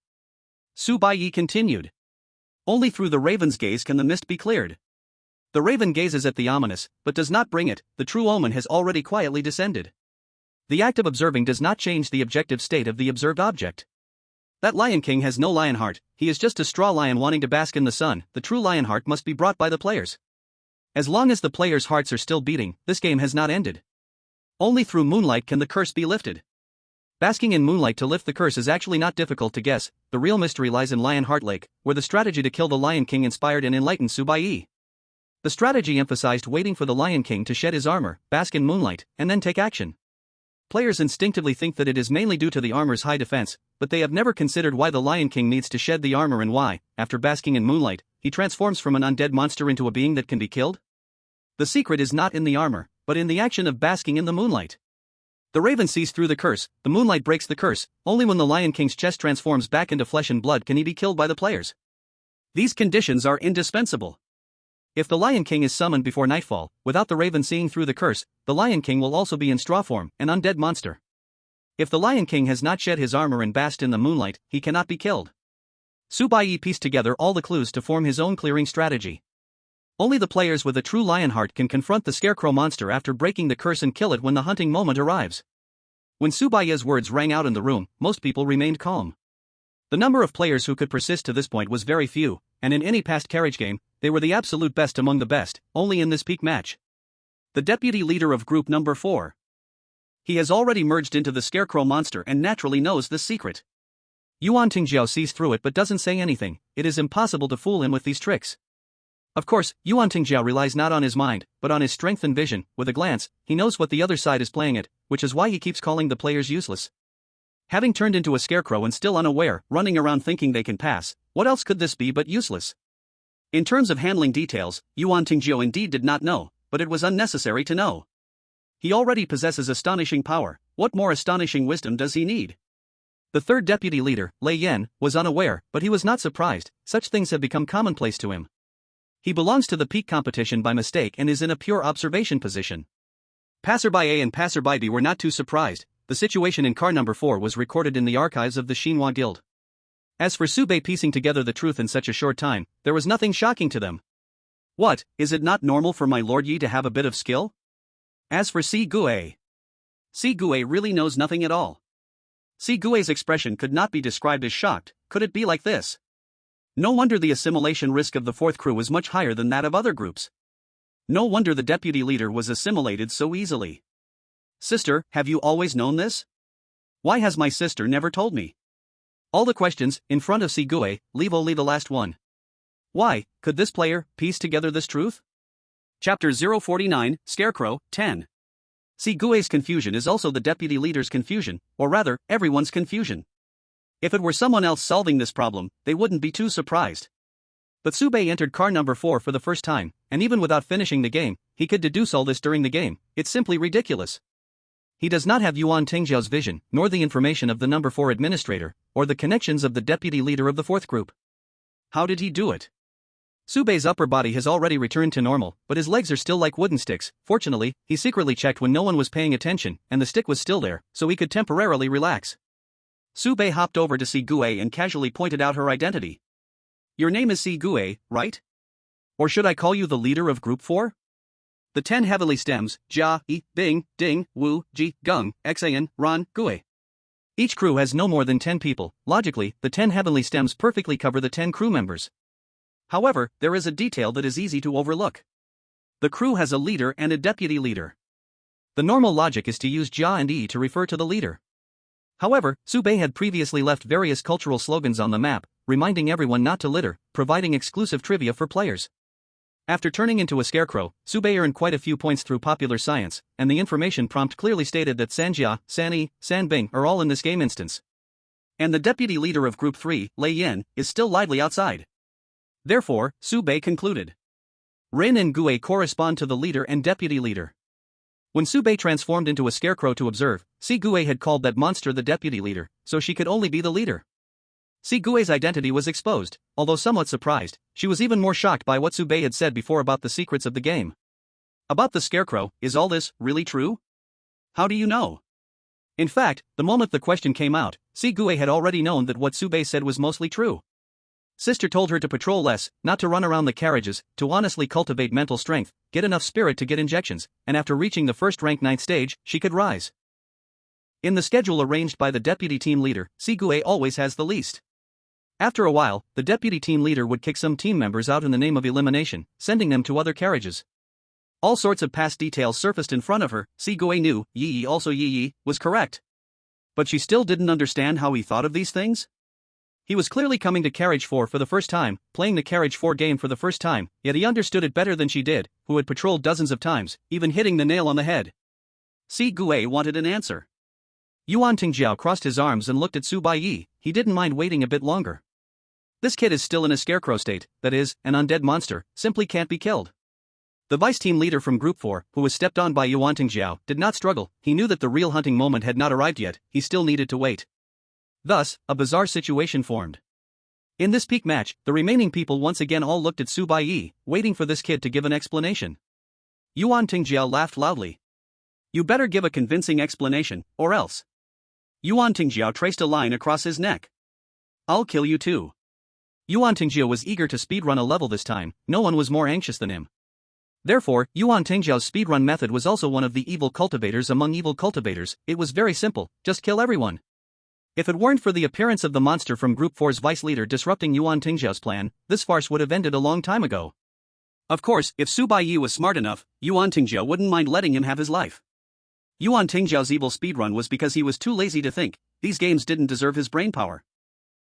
Speaker 1: Baiye continued. "Only through the raven's gaze can the mist be cleared. The raven gazes at the ominous, but does not bring it. The true omen has already quietly descended. The act of observing does not change the objective state of the observed object. That Lion King has no lion heart, he is just a straw lion wanting to bask in the sun. The true lion heart must be brought by the players. As long as the players' hearts are still beating, this game has not ended. Only through moonlight can the curse be lifted." Basking in moonlight to lift the curse is actually not difficult to guess. The real mystery lies in Lionheart Lake, where the strategy to kill the Lion King inspired and enlightened Baiye. The strategy emphasized waiting for the Lion King to shed his armor, bask in moonlight, and then take action. Players instinctively think that it is mainly due to the armor's high defense, but they have never considered why the Lion King needs to shed the armor and why, after basking in moonlight, he transforms from an undead monster into a being that can be killed. The secret is not in the armor, but in the action of basking in the moonlight. The raven sees through the curse, the moonlight breaks the curse. Only when the Lion King's chest transforms back into flesh and blood can he be killed by the players. These conditions are indispensable. If the Lion King is summoned before nightfall, without the raven seeing through the curse, the Lion King will also be in straw form, an undead monster. If the Lion King has not shed his armor and basked in the moonlight, he cannot be killed. Baiye pieced together all the clues to form his own clearing strategy. Only the players with a true lion heart can confront the scarecrow monster after breaking the curse and kill it when the hunting moment arrives. When Baiye's words rang out in the room, most people remained calm. The number of players who could persist to this point was very few, and in any past carriage game, they were the absolute best among the best, only in this peak match. The deputy leader of group number 4. He has already merged into the scarecrow monster and naturally knows this secret. Yuan Tingjiao sees through it but doesn't say anything. It is impossible to fool him with these tricks. Of course, Yuan Tingjiao relies not on his mind, but on his strength and vision. With a glance, he knows what the other side is playing at, which is why he keeps calling the players useless. Having turned into a scarecrow and still unaware, running around thinking they can pass, what else could this be but useless? In terms of handling details, Yuan Tingjiao indeed did not know, but it was unnecessary to know. He already possesses astonishing power. What more astonishing wisdom does he need? The third deputy leader, Lei Yan, was unaware, but he was not surprised. Such things have become commonplace to him. He belongs to the peak competition by mistake and is in a pure observation position. Passerby A and Passerby B were not too surprised. The situation in car number 4 was recorded in the archives of the Xinhua Guild. As for Baiye piecing together the truth in such a short time, there was nothing shocking to them. What, is it not normal for my Lord Yi to have a bit of skill? As for Baiye really knows nothing at all. Baiye's expression could not be described as shocked. Could it be like this? No wonder the assimilation risk of the 4th crew was much higher than that of other groups. No wonder the deputy leader was assimilated so easily. Sister, have you always known this? Why has my sister never told me? All the questions, in front of Baiye, leave only the last one. Why, could this player piece together this truth? Chapter 049, Scarecrow, 10. Baiye's confusion is also the deputy leader's confusion, or rather, everyone's confusion. If it were someone else solving this problem, they wouldn't be too surprised. But Sube entered car number 4 for the first time, and even without finishing the game, he could deduce all this during the game. It's simply ridiculous. He does not have Yuan Tingjiao's vision, nor the information of the number 4 administrator, or the connections of the deputy leader of the 4th group. How did he do it? Sube's upper body has already returned to normal, but his legs are still like wooden sticks. Fortunately, he secretly checked when no one was paying attention, and the stick was still there, so he could temporarily relax. Sube hopped over to Sigue and casually pointed out her identity. Your name is Sigue, right? Or should I call you the leader of Group 4? The 10 heavenly stems, Jia, Yi, Bing, Ding, Wu, Ji, Gung, Xan, Ran, Gui. Each crew has no more than 10 people. Logically, the 10 heavenly stems perfectly cover the 10 crew members. However, there is a detail that is easy to overlook. The crew has a leader and a deputy leader. The normal logic is to use Jia and Yi to refer to the leader. However, Sube had previously left various cultural slogans on the map, reminding everyone not to litter, providing exclusive trivia for players. After turning into a scarecrow, Sube earned quite a few points through popular science, and the information prompt clearly stated that Sanjia, Sanyi, Sanbing are all in this game instance. And the deputy leader of Group 3, Lei Yin, is still lively outside. Therefore, Sube concluded. Rin and Gue correspond to the leader and deputy leader. When Sube transformed into a scarecrow to observe, Sigue had called that monster the deputy leader, so she could only be the leader. Sigue's identity was exposed. Although somewhat surprised, she was even more shocked by what Sube had said before about the secrets of the game. About the scarecrow, is all this really true? How do you know? In fact, the moment the question came out, Sigue had already known that what Sube said was mostly true. Sister told her to patrol less, not to run around the carriages, to honestly cultivate mental strength, get enough spirit to get injections, and after reaching the first rank 9th stage, she could rise. In the schedule arranged by the deputy team leader, Sigue always has the least. After a while, the deputy team leader would kick some team members out in the name of elimination, sending them to other carriages. All sorts of past details surfaced in front of her. Sigue knew, Yi also Yi was correct. But she still didn't understand how he thought of these things? He was clearly coming to Carriage 4 for the first time, playing the Carriage 4 game for the first time, yet he understood it better than she did, who had patrolled dozens of times, even hitting the nail on the head. Sigue wanted an answer. Yuan Tingjiao crossed his arms and looked at Su Baiye. He didn't mind waiting a bit longer. This kid is still in a scarecrow state, that is, an undead monster, simply can't be killed. The vice team leader from Group 4, who was stepped on by Yuan Tingjiao, did not struggle. He knew that the real hunting moment had not arrived yet, he still needed to wait. Thus, a bizarre situation formed. In this peak match, the remaining people once again all looked at Su Baiye, waiting for this kid to give an explanation. Yuan Tingjiao laughed loudly. You better give a convincing explanation, or else. Yuan Tingjiao traced a line across his neck. I'll kill you too. Yuan Tingjiao was eager to speedrun a level this time, no one was more anxious than him. Therefore, Yuan Tingjiao's speedrun method was also one of the evil cultivators among evil cultivators. It was very simple, just kill everyone. If it weren't for the appearance of the monster from Group 4's vice leader disrupting Yuan Tingjiao's plan, this farce would have ended a long time ago. Of course, if Su Baiye was smart enough, Yuan Tingjiao wouldn't mind letting him have his life. Yuan Tingjiao's evil speedrun was because he was too lazy to think. These games didn't deserve his brain power.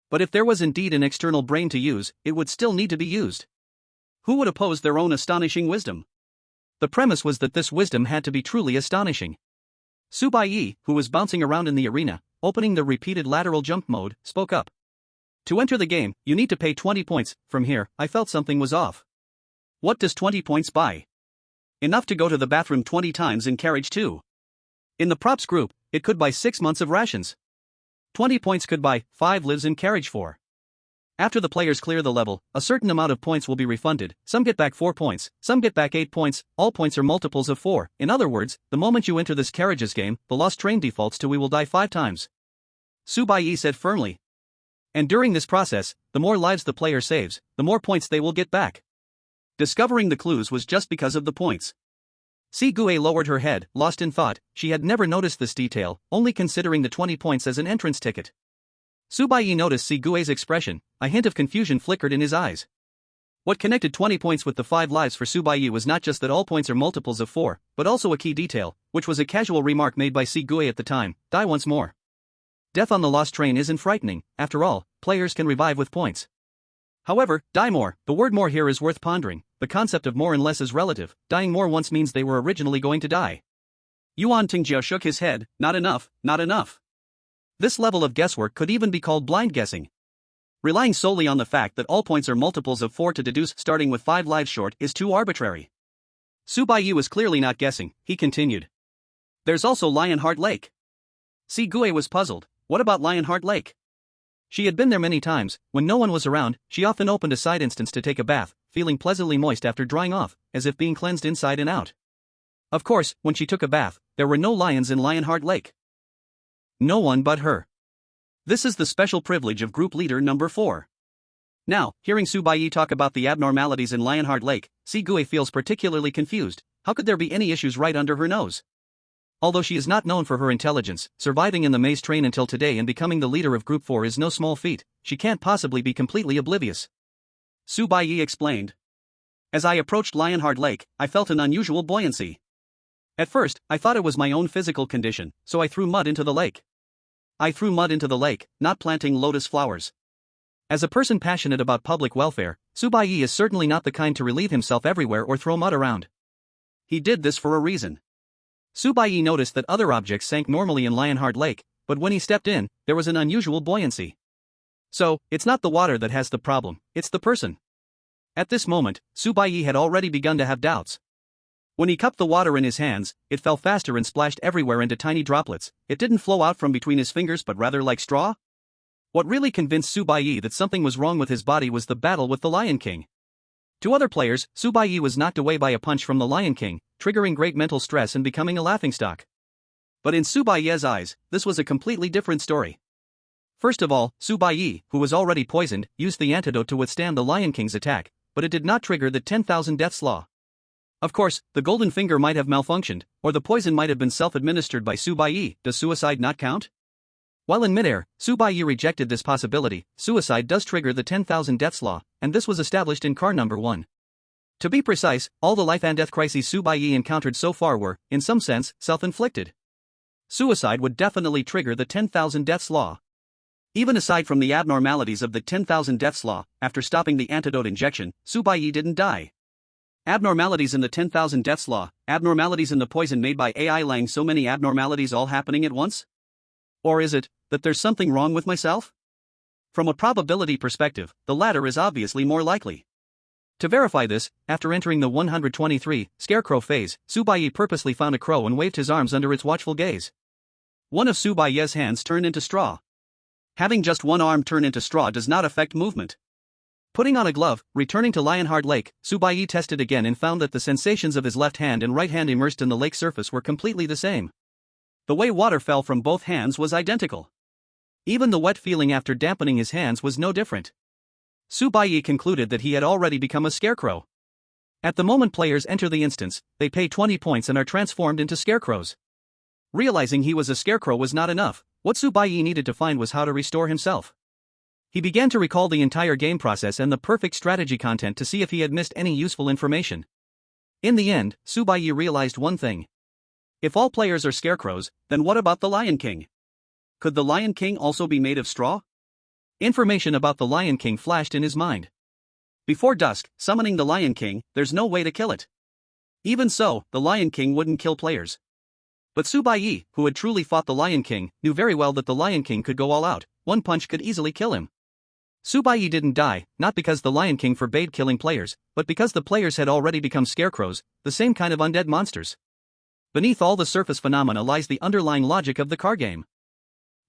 Speaker 1: But if there was indeed an external brain to use, it would still need to be used. Who would oppose their own astonishing wisdom? The premise was that this wisdom had to be truly astonishing. Su Baiye, who was bouncing around in the arena, opening the repeated lateral jump mode, spoke up. To enter the game, you need to pay 20 points. From here, I felt something was off. What does 20 points buy? Enough to go to the bathroom 20 times in Carriage 2. In the props group, it could buy 6 months of rations. 20 points could buy 5 lives in Carriage 4. After the players clear the level, a certain amount of points will be refunded. Some get back 4 points, some get back 8 points, all points are multiples of 4. In other words, the moment you enter this Carriages game, the lost train defaults to we will die 5 times. Su Baiye said firmly. And during this process, the more lives the player saves, the more points they will get back. Discovering the clues was just because of the points. Sigue lowered her head, lost in thought. She had never noticed this detail, only considering the 20 points as an entrance ticket. Su Baiye noticed Sigue's expression. A hint of confusion flickered in his eyes. What connected 20 points with the 5 lives for Su Baiye was not just that all points are multiples of 4, but also a key detail, which was a casual remark made by Sigue at the time: die once more. Death on the lost train isn't frightening. After all, players can revive with points. However, die more, the word more here is worth pondering. The concept of more and less is relative. Dying more once means they were originally going to die. Yuan Tingjiao shook his head. Not enough, not enough. This level of guesswork could even be called blind guessing. Relying solely on the fact that all points are multiples of 4 to deduce starting with 5 lives short is too arbitrary. Baiye was clearly not guessing, he continued. There's also Lionheart Lake. Baiye was puzzled, what about Lionheart Lake? She had been there many times. When no one was around, she often opened a side instance to take a bath, feeling pleasantly moist after drying off, as if being cleansed inside and out. Of course, when she took a bath, there were no lions in Lionheart Lake. No one but her. This is the special privilege of group leader number 4. Now, hearing Baiye talk about the abnormalities in Lionheart Lake, Baiye feels particularly confused. How could there be any issues right under her nose? Although she is not known for her intelligence, surviving in the maze train until today and becoming the leader of Group 4 is no small feat. She can't possibly be completely oblivious. Baiye explained. As I approached Lionheart Lake, I felt an unusual buoyancy. At first, I thought it was my own physical condition, so I threw mud into the lake. I threw mud into the lake, not planting lotus flowers. As a person passionate about public welfare, Baiye is certainly not the kind to relieve himself everywhere or throw mud around. He did this for a reason. Baiye noticed that other objects sank normally in Lionheart Lake, but when he stepped in, there was an unusual buoyancy. So, it's not the water that has the problem, it's the person. At this moment, Baiye had already begun to have doubts. When he cupped the water in his hands, it fell faster and splashed everywhere into tiny droplets. It didn't flow out from between his fingers but rather like straw. What really convinced Baiye that something was wrong with his body was the battle with the Lion King. To other players, Baiye was knocked away by a punch from the Lion King, triggering great mental stress and becoming a laughingstock. But in Baiye's eyes, this was a completely different story. First of all, Baiye, who was already poisoned, used the antidote to withstand the Lion King's attack, but it did not trigger the 10,000 deaths law. Of course, the golden finger might have malfunctioned, or the poison might have been self-administered by Baiye. Does suicide not count? While in midair, Baiye rejected this possibility. Suicide does trigger the 10,000 deaths law, and this was established in car number 1. To be precise, all the life and death crises Baiye encountered so far were, in some sense, self-inflicted. Suicide would definitely trigger the 10,000 deaths law. Even aside from the abnormalities of the 10,000 deaths law, after stopping the antidote injection, Baiye didn't die. Abnormalities in the 10,000 deaths law, abnormalities in the poison made by AI Lang, so many abnormalities all happening at once? Or is it that there's something wrong with myself? From a probability perspective, the latter is obviously more likely. To verify this, after entering the 123 scarecrow phase, Baiye purposely found a crow and waved his arms under its watchful gaze. One of Baiye's hands turned into straw. Having just one arm turn into straw does not affect movement. Putting on a glove, returning to Lionheart Lake, Baiye tested again and found that the sensations of his left hand and right hand immersed in the lake surface were completely the same. The way water fell from both hands was identical. Even the wet feeling after dampening his hands was no different. Baiye concluded that he had already become a scarecrow. At the moment players enter the instance, they pay 20 points and are transformed into scarecrows. Realizing he was a scarecrow was not enough. What Baiye needed to find was how to restore himself. He began to recall the entire game process and the perfect strategy content to see if he had missed any useful information. In the end, Baiye realized one thing. If all players are scarecrows, then what about the Lion King? Could the Lion King also be made of straw? Information about the Lion King flashed in his mind. Before dusk, summoning the Lion King, there's no way to kill it. Even so, the Lion King wouldn't kill players. But Baiye, who had truly fought the Lion King, knew very well that the Lion King could go all out. One punch could easily kill him. Baiye didn't die, not because the Lion King forbade killing players, but because the players had already become scarecrows, the same kind of undead monsters. Beneath all the surface phenomena lies the underlying logic of the card game.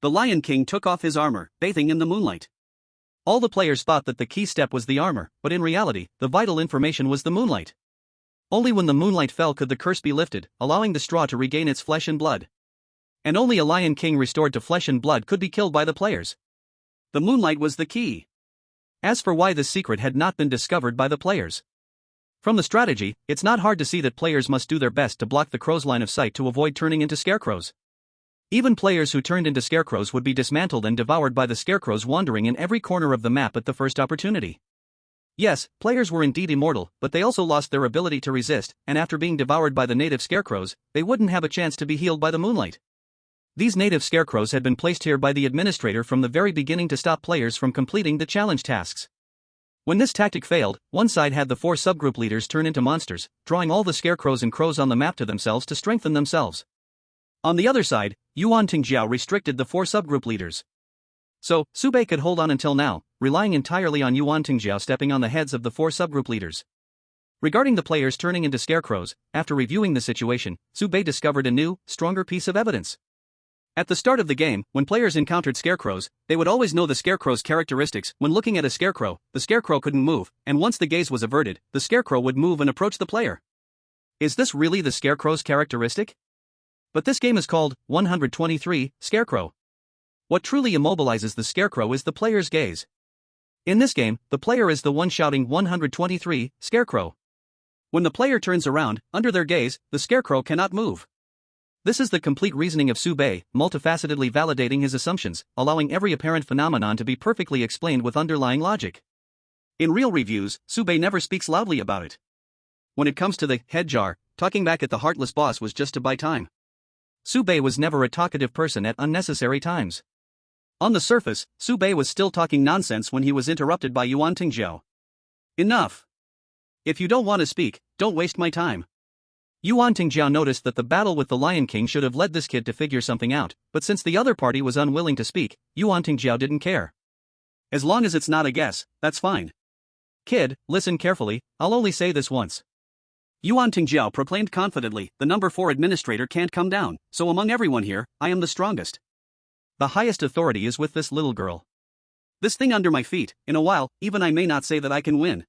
Speaker 1: The Lion King took off his armor, bathing in the moonlight. All the players thought that the key step was the armor, but in reality, the vital information was the moonlight. Only when the moonlight fell could the curse be lifted, allowing the straw to regain its flesh and blood. And only a Lion King restored to flesh and blood could be killed by the players. The moonlight was the key. As for why this secret had not been discovered by the players. From the strategy, it's not hard to see that players must do their best to block the crow's line of sight to avoid turning into scarecrows. Even players who turned into scarecrows would be dismantled and devoured by the scarecrows wandering in every corner of the map at the first opportunity. Yes, players were indeed immortal, but they also lost their ability to resist, and after being devoured by the native scarecrows, they wouldn't have a chance to be healed by the moonlight. These native scarecrows had been placed here by the administrator from the very beginning to stop players from completing the challenge tasks. When this tactic failed, one side had the 4 subgroup leaders turn into monsters, drawing all the scarecrows and crows on the map to themselves to strengthen themselves. On the other side, Yuan Tingjiao restricted the 4 subgroup leaders. So, Baiye could hold on until now, relying entirely on Yuan Tingjiao stepping on the heads of the 4 subgroup leaders. Regarding the players turning into scarecrows, after reviewing the situation, Su Baiye discovered a new, stronger piece of evidence. At the start of the game, when players encountered scarecrows, they would always know the scarecrow's characteristics. When looking at a scarecrow, the scarecrow couldn't move, and once the gaze was averted, the scarecrow would move and approach the player. Is this really the scarecrow's characteristic? But this game is called 123 Scarecrow. What truly immobilizes the scarecrow is the player's gaze. In this game, the player is the one shouting 123 Scarecrow. When the player turns around, under their gaze, the scarecrow cannot move. This is the complete reasoning of Su Baiye, multifacetedly validating his assumptions, allowing every apparent phenomenon to be perfectly explained with underlying logic. In real reviews, Su Baiye never speaks loudly about it. When it comes to the head jar, talking back at the heartless boss was just to buy time. Su Baiye was never a talkative person at unnecessary times. On the surface, Su Baiye was still talking nonsense when he was interrupted by Yuan Tingjiao. Enough. If you don't want to speak, don't waste my time. Yuan Tingjiao noticed that the battle with the Lion King should have led this kid to figure something out, but since the other party was unwilling to speak, Yuan Tingjiao didn't care. As long as it's not a guess, that's fine. Kid, listen carefully, I'll only say this once. Yuan Tingjiao proclaimed confidently, the number 4 administrator can't come down, so among everyone here, I am the strongest. The highest authority is with this little girl. This thing under my feet, in a while, even I may not say that I can win.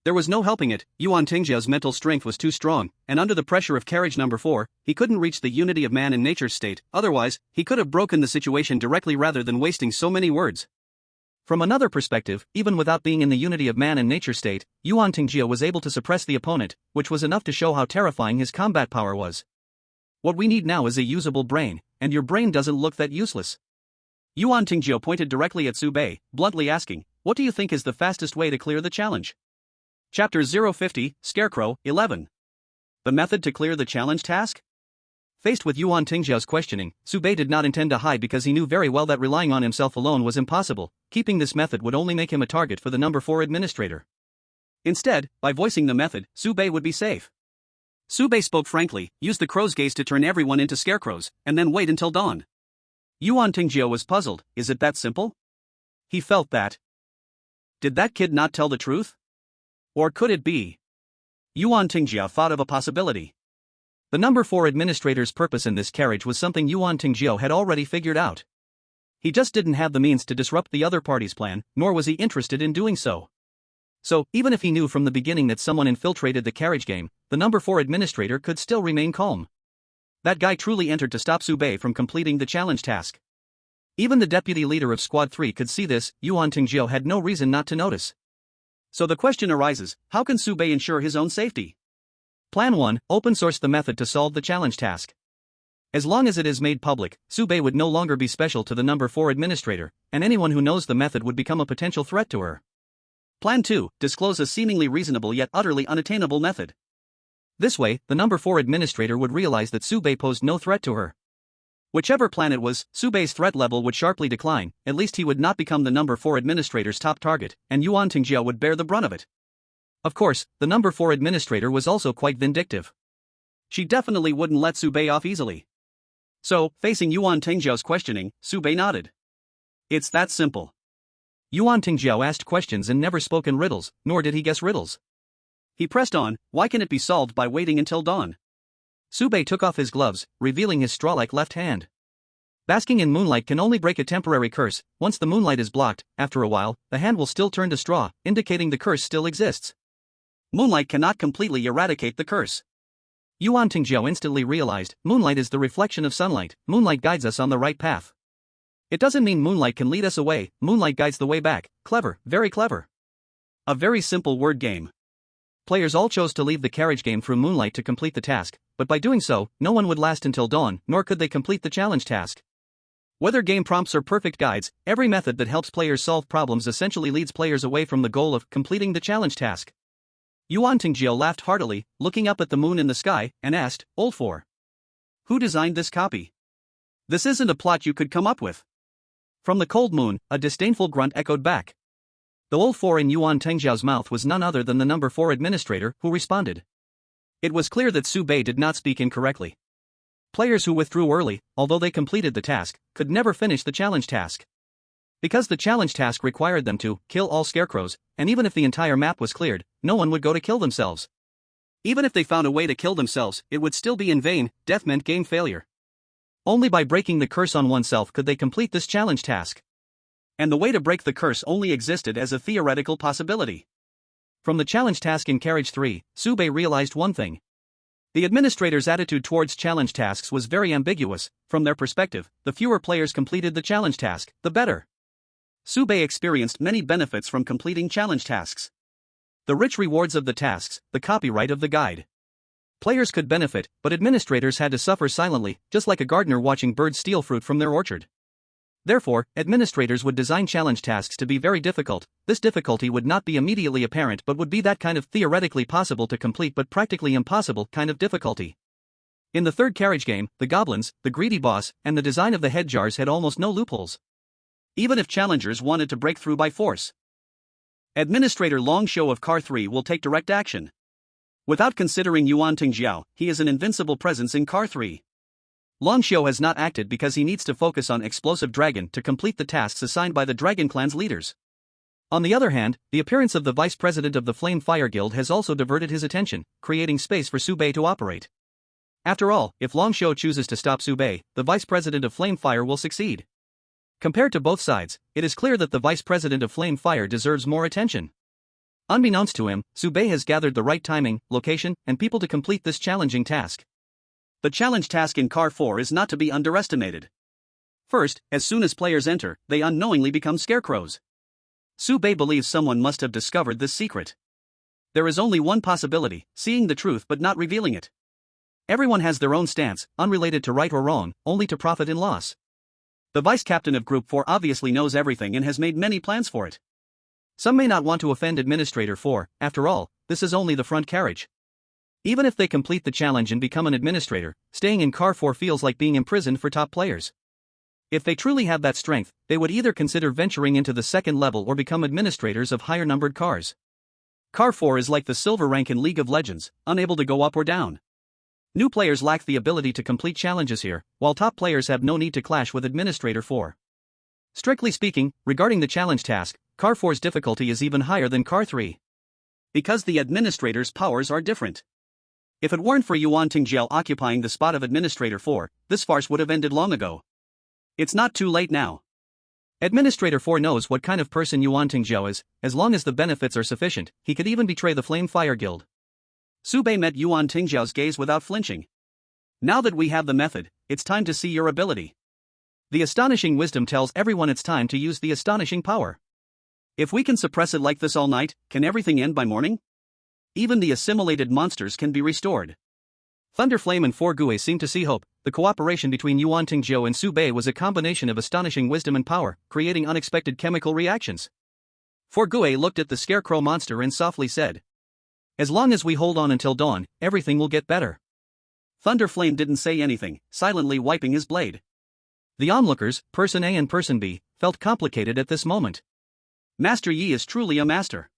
Speaker 1: There was no helping it, Yuan Tingjiao's mental strength was too strong, and under the pressure of carriage number 4, he couldn't reach the unity of man and nature's state. Otherwise, he could have broken the situation directly rather than wasting so many words. From another perspective, even without being in the unity of man and nature state, Yuan Tingjiao was able to suppress the opponent, which was enough to show how terrifying his combat power was. What we need now is a usable brain, and your brain doesn't look that useless. Yuan Tingjiao pointed directly at Su Baiye, bluntly asking, what do you think is the fastest way to clear the challenge? Chapter 050, Scarecrow, 11. The method to clear the challenge task? Faced with Yuan Tingjiao's questioning, Su Baiye did not intend to hide because he knew very well that relying on himself alone was impossible. Keeping this method would only make him a target for the number 4 administrator. Instead, by voicing the method, Su Baiye would be safe. Su Baiye spoke frankly, use the crow's gaze to turn everyone into scarecrows, and then wait until dawn. Yuan Tingjiao was puzzled, is it that simple? He felt that. Did that kid not tell the truth? Or could it be? Yuan Tingjiao thought of a possibility. The number 4 administrator's purpose in this carriage was something Yuan Tingjiao had already figured out. He just didn't have the means to disrupt the other party's plan, nor was he interested in doing so. So, even if he knew from the beginning that someone infiltrated the carriage game, the number 4 administrator could still remain calm. That guy truly entered to stop Su Baiye from completing the challenge task. Even the deputy leader of Squad 3 could see this. Yuan Tingjiao had no reason not to notice. So the question arises, how can Su Baiye ensure his own safety? Plan 1, open source the method to solve the challenge task. As long as it is made public, Su Baiye would no longer be special to the number 4 administrator, and anyone who knows the method would become a potential threat to her. Plan 2, disclose a seemingly reasonable yet utterly unattainable method. This way, the number 4 administrator would realize that Su Baiye posed no threat to her. Whichever plan it was, Su Baiye's threat level would sharply decline, at least he would not become the number 4 administrator's top target, and Yuan Tingjiao would bear the brunt of it. Of course, the number 4 administrator was also quite vindictive. She definitely wouldn't let Su Baiye off easily. So, facing Yuan Tingjiao's questioning, Su Baiye nodded. It's that simple. Yuan Tingjiao asked questions and never spoke in riddles, nor did he guess riddles. He pressed on, why can it be solved by waiting until dawn? Su Baiye took off his gloves, revealing his straw-like left hand. Basking in moonlight can only break a temporary curse. Once the moonlight is blocked, after a while, the hand will still turn to straw, indicating the curse still exists. Moonlight cannot completely eradicate the curse. Yuan Tingjiao instantly realized, moonlight is the reflection of sunlight. Moonlight guides us on the right path. It doesn't mean moonlight can lead us away, moonlight guides the way back. Clever, very clever. A very simple word game. Players all chose to leave the carriage game through moonlight to complete the task, but by doing so, no one would last until dawn, nor could they complete the challenge task. Whether game prompts or perfect guides, every method that helps players solve problems essentially leads players away from the goal of completing the challenge task. Yuan Tingjiao laughed heartily, looking up at the moon in the sky, and asked, Old 4. Who designed this copy? This isn't a plot you could come up with. From the cold moon, a disdainful grunt echoed back. The Old 4 in Yuan Tingjiao's mouth was none other than the number 4 administrator, who responded. It was clear that Su Baiye did not speak incorrectly. Players who withdrew early, although they completed the task, could never finish the challenge task. Because the challenge task required them to kill all scarecrows, and even if the entire map was cleared, no one would go to kill themselves. Even if they found a way to kill themselves, it would still be in vain. Death meant game failure. Only by breaking the curse on oneself could they complete this challenge task. And the way to break the curse only existed as a theoretical possibility. From the challenge task in Carriage 3, Baiye realized one thing. The administrator's attitude towards challenge tasks was very ambiguous. From their perspective, the fewer players completed the challenge task, the better. Baiye experienced many benefits from completing challenge tasks. The rich rewards of the tasks, the copyright of the guide. Players could benefit, but administrators had to suffer silently, just like a gardener watching birds steal fruit from their orchard. Therefore, administrators would design challenge tasks to be very difficult. This difficulty would not be immediately apparent but would be that kind of theoretically possible to complete but practically impossible kind of difficulty. In the third carriage game, the goblins, the greedy boss, and the design of the head jars had almost no loopholes. Even if challengers wanted to break through by force. Administrator Long Shou of Car 3 will take direct action. Without considering Yuan Tingjiao, he is an invincible presence in Car 3. Long Shou has not acted because he needs to focus on Explosive Dragon to complete the tasks assigned by the Dragon Clan's leaders. On the other hand, the appearance of the vice president of the Flame Fire Guild has also diverted his attention, creating space for Baiye to operate. After all, if Long Shou chooses to stop Baiye, the vice president of Flame Fire will succeed. Compared to both sides, it is clear that the vice president of Flame Fire deserves more attention. Unbeknownst to him, Baiye has gathered the right timing, location, and people to complete this challenging task. The challenge task in Car 4 is not to be underestimated. First, as soon as players enter, they unknowingly become scarecrows. Baiye believes someone must have discovered this secret. There is only one possibility, seeing the truth but not revealing it. Everyone has their own stance, unrelated to right or wrong, only to profit and loss. The vice captain of Group 4 obviously knows everything and has made many plans for it. Some may not want to offend Administrator 4, after all, this is only the front carriage. Even if they complete the challenge and become an administrator, staying in Car 4 feels like being imprisoned for top players. If they truly have that strength, they would either consider venturing into the second level or become administrators of higher numbered cars. Car 4 is like the silver rank in League of Legends, unable to go up or down. New players lack the ability to complete challenges here, while top players have no need to clash with Administrator 4. Strictly speaking, regarding the challenge task, Car 4's difficulty is even higher than Car 3. Because the administrator's powers are different. If it weren't for Yuan Tingjiao occupying the spot of Administrator 4, this farce would have ended long ago. It's not too late now. Administrator 4 knows what kind of person Yuan Tingjiao is. As long as the benefits are sufficient, he could even betray the Flame Fire Guild. Baiye met Yuan Tingjiao's gaze without flinching. Now that we have the method, it's time to see your ability. The astonishing wisdom tells everyone it's time to use the astonishing power. If we can suppress it like this all night, can everything end by morning? Even the assimilated monsters can be restored. Thunderflame and Foresee seemed to see hope. The cooperation between Yuan Tingjiao and Baiye was a combination of astonishing wisdom and power, creating unexpected chemical reactions. Foresee looked at the scarecrow monster and softly said, "As long as we hold on until dawn, everything will get better." Thunderflame didn't say anything, silently wiping his blade. The onlookers, Person A and Person B, felt complicated at this moment. Master Yi is truly a master.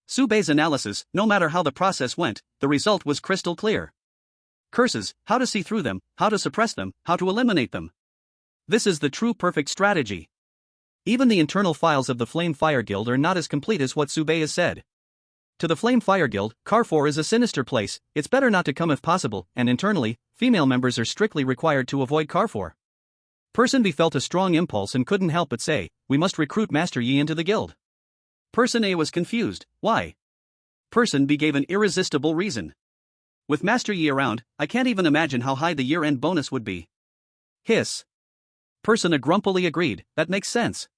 Speaker 1: Baiye's analysis, no matter how the process went, the result was crystal clear. Curses, how to see through them, how to suppress them, how to eliminate them. This is the true perfect strategy. Even the internal files of the Flame Fire Guild are not as complete as what Baiye has said. To the Flame Fire Guild, Car 4 is a sinister place. It's better not to come if possible, and internally, female members are strictly required to avoid Car 4. Person B felt a strong impulse and couldn't help but say, "We must recruit Master Yi into the guild." Person A was confused. Why? Person B gave an irresistible reason. With Master Yi around, I can't even imagine how high the year-end bonus would be. Hiss. Person A grumpily agreed, that makes sense.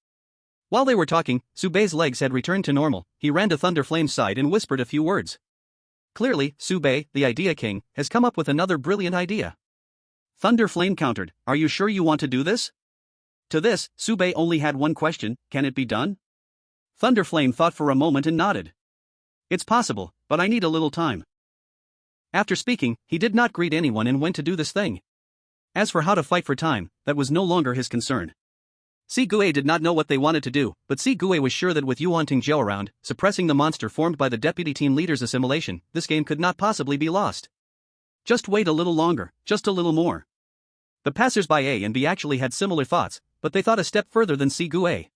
Speaker 1: While they were talking, Baiye's legs had returned to normal. He ran to Thunderflame's side and whispered a few words. Clearly, Baiye, the idea king, has come up with another brilliant idea. Thunderflame countered, "Are you sure you want to do this?" To this, Baiye only had one question, can it be done? Thunderflame thought for a moment and nodded. "It's possible, but I need a little time." After speaking, he did not greet anyone and went to do this thing. As for how to fight for time, that was no longer his concern. Baiye did not know what they wanted to do, but Baiye was sure that with Yuan Tingjiao around, suppressing the monster formed by the deputy team leader's assimilation, this game could not possibly be lost. Just wait a little longer, just a little more. The passers-by A and B actually had similar thoughts, but they thought a step further than Baiye.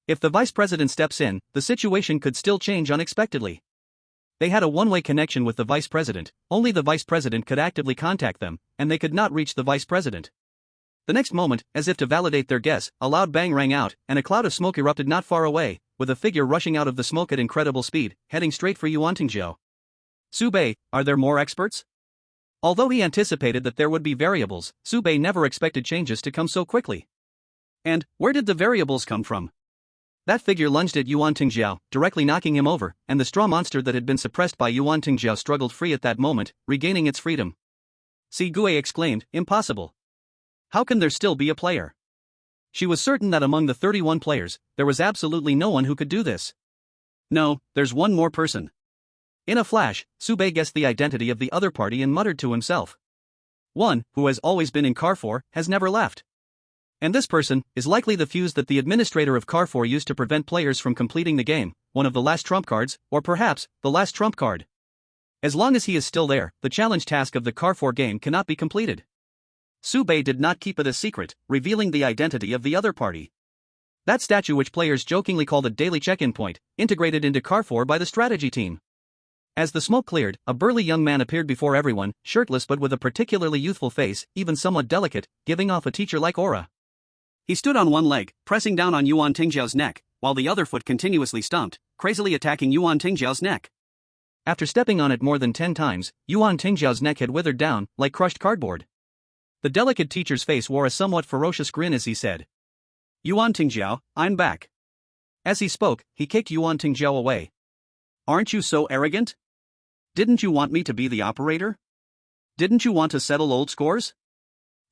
Speaker 1: If the vice president steps in, the situation could still change unexpectedly. They had a one-way connection with the vice president, only the vice president could actively contact them, and they could not reach the vice president. The next moment, as if to validate their guess, a loud bang rang out, and a cloud of smoke erupted not far away, with a figure rushing out of the smoke at incredible speed, heading straight for Yuantingzhou. Su Baiye, are there more experts? Although he anticipated that there would be variables, Su Baiye never expected changes to come so quickly. And, where did the variables come from? That figure lunged at Yuantingzhou, directly knocking him over, and the straw monster that had been suppressed by Yuantingzhou struggled free at that moment, regaining its freedom. Sigüe exclaimed, impossible. How can there still be a player? She was certain that among the 31 players, there was absolutely no one who could do this. No, there's one more person. In a flash, Su Baiye guessed the identity of the other party and muttered to himself. One, who has always been in Carrefour, has never left. And this person is likely the fuse that the administrator of Carrefour used to prevent players from completing the game, one of the last trump cards, or perhaps, the last trump card. As long as he is still there, the challenge task of the Carrefour game cannot be completed. Su Baiye did not keep it a secret, revealing the identity of the other party. That statue which players jokingly call the daily check-in point, integrated into Carrefour by the strategy team. As the smoke cleared, a burly young man appeared before everyone, shirtless but with a particularly youthful face, even somewhat delicate, giving off a teacher-like aura. He stood on one leg, pressing down on Yuantingzhou's neck, while the other foot continuously stomped, crazily attacking Yuantingzhou's neck. After stepping on it more than 10 times, Yuantingzhou's neck had withered down, like crushed cardboard. The delicate teacher's face wore a somewhat ferocious grin as he said, Yuantingzhou, I'm back. As he spoke, he kicked Yuantingzhou away. Aren't you so arrogant? Didn't you want me to be the operator? Didn't you want to settle old scores?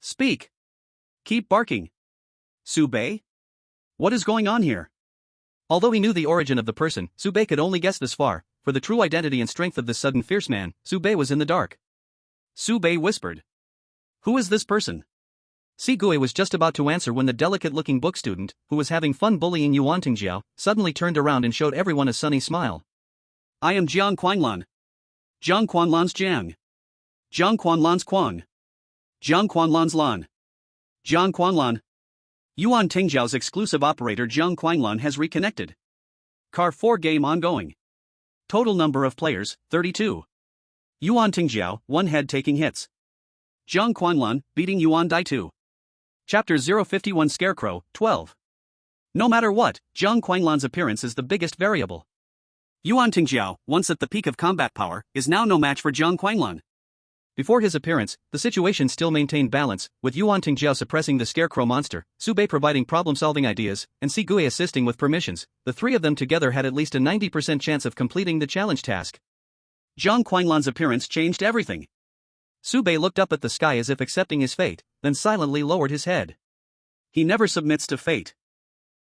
Speaker 1: Speak. Keep barking. Su Baiye? What is going on here? Although he knew the origin of the person, Su Baiye could only guess this far. For the true identity and strength of this sudden fierce man, Su Baiye was in the dark. Su Baiye whispered. Who is this person? Sigüe was just about to answer when the delicate-looking book student, who was having fun bullying Yuantingzhou, suddenly turned around and showed everyone a sunny smile. I am Jiang Quanlan. Jiang Quanlan's Jiang. Jiang Quanlan's Quang. Jiang Quanlan's Lan. Jiang Quanlan. Yuantingzhou's exclusive operator Jiang Quanlan has reconnected. Carrefour game ongoing. Total number of players, 32. Yuantingzhou, 1 head taking hits. Jiang Quanlan, beating Yuan Dai 2. Chapter 051 Scarecrow, 12. No matter what, Jiang Quanlan's appearance is the biggest variable. Yuantingzhou, once at the peak of combat power, is now no match for Jiang Quanlan. Before his appearance, the situation still maintained balance, with Yuantingzhou suppressing the scarecrow monster, Su Baiye providing problem-solving ideas, and Sigüe assisting with permissions. The three of them together had at least a 90% chance of completing the challenge task. Jiang Quanlan's appearance changed everything. Su Baiye looked up at the sky as if accepting his fate, then silently lowered his head. He never submits to fate.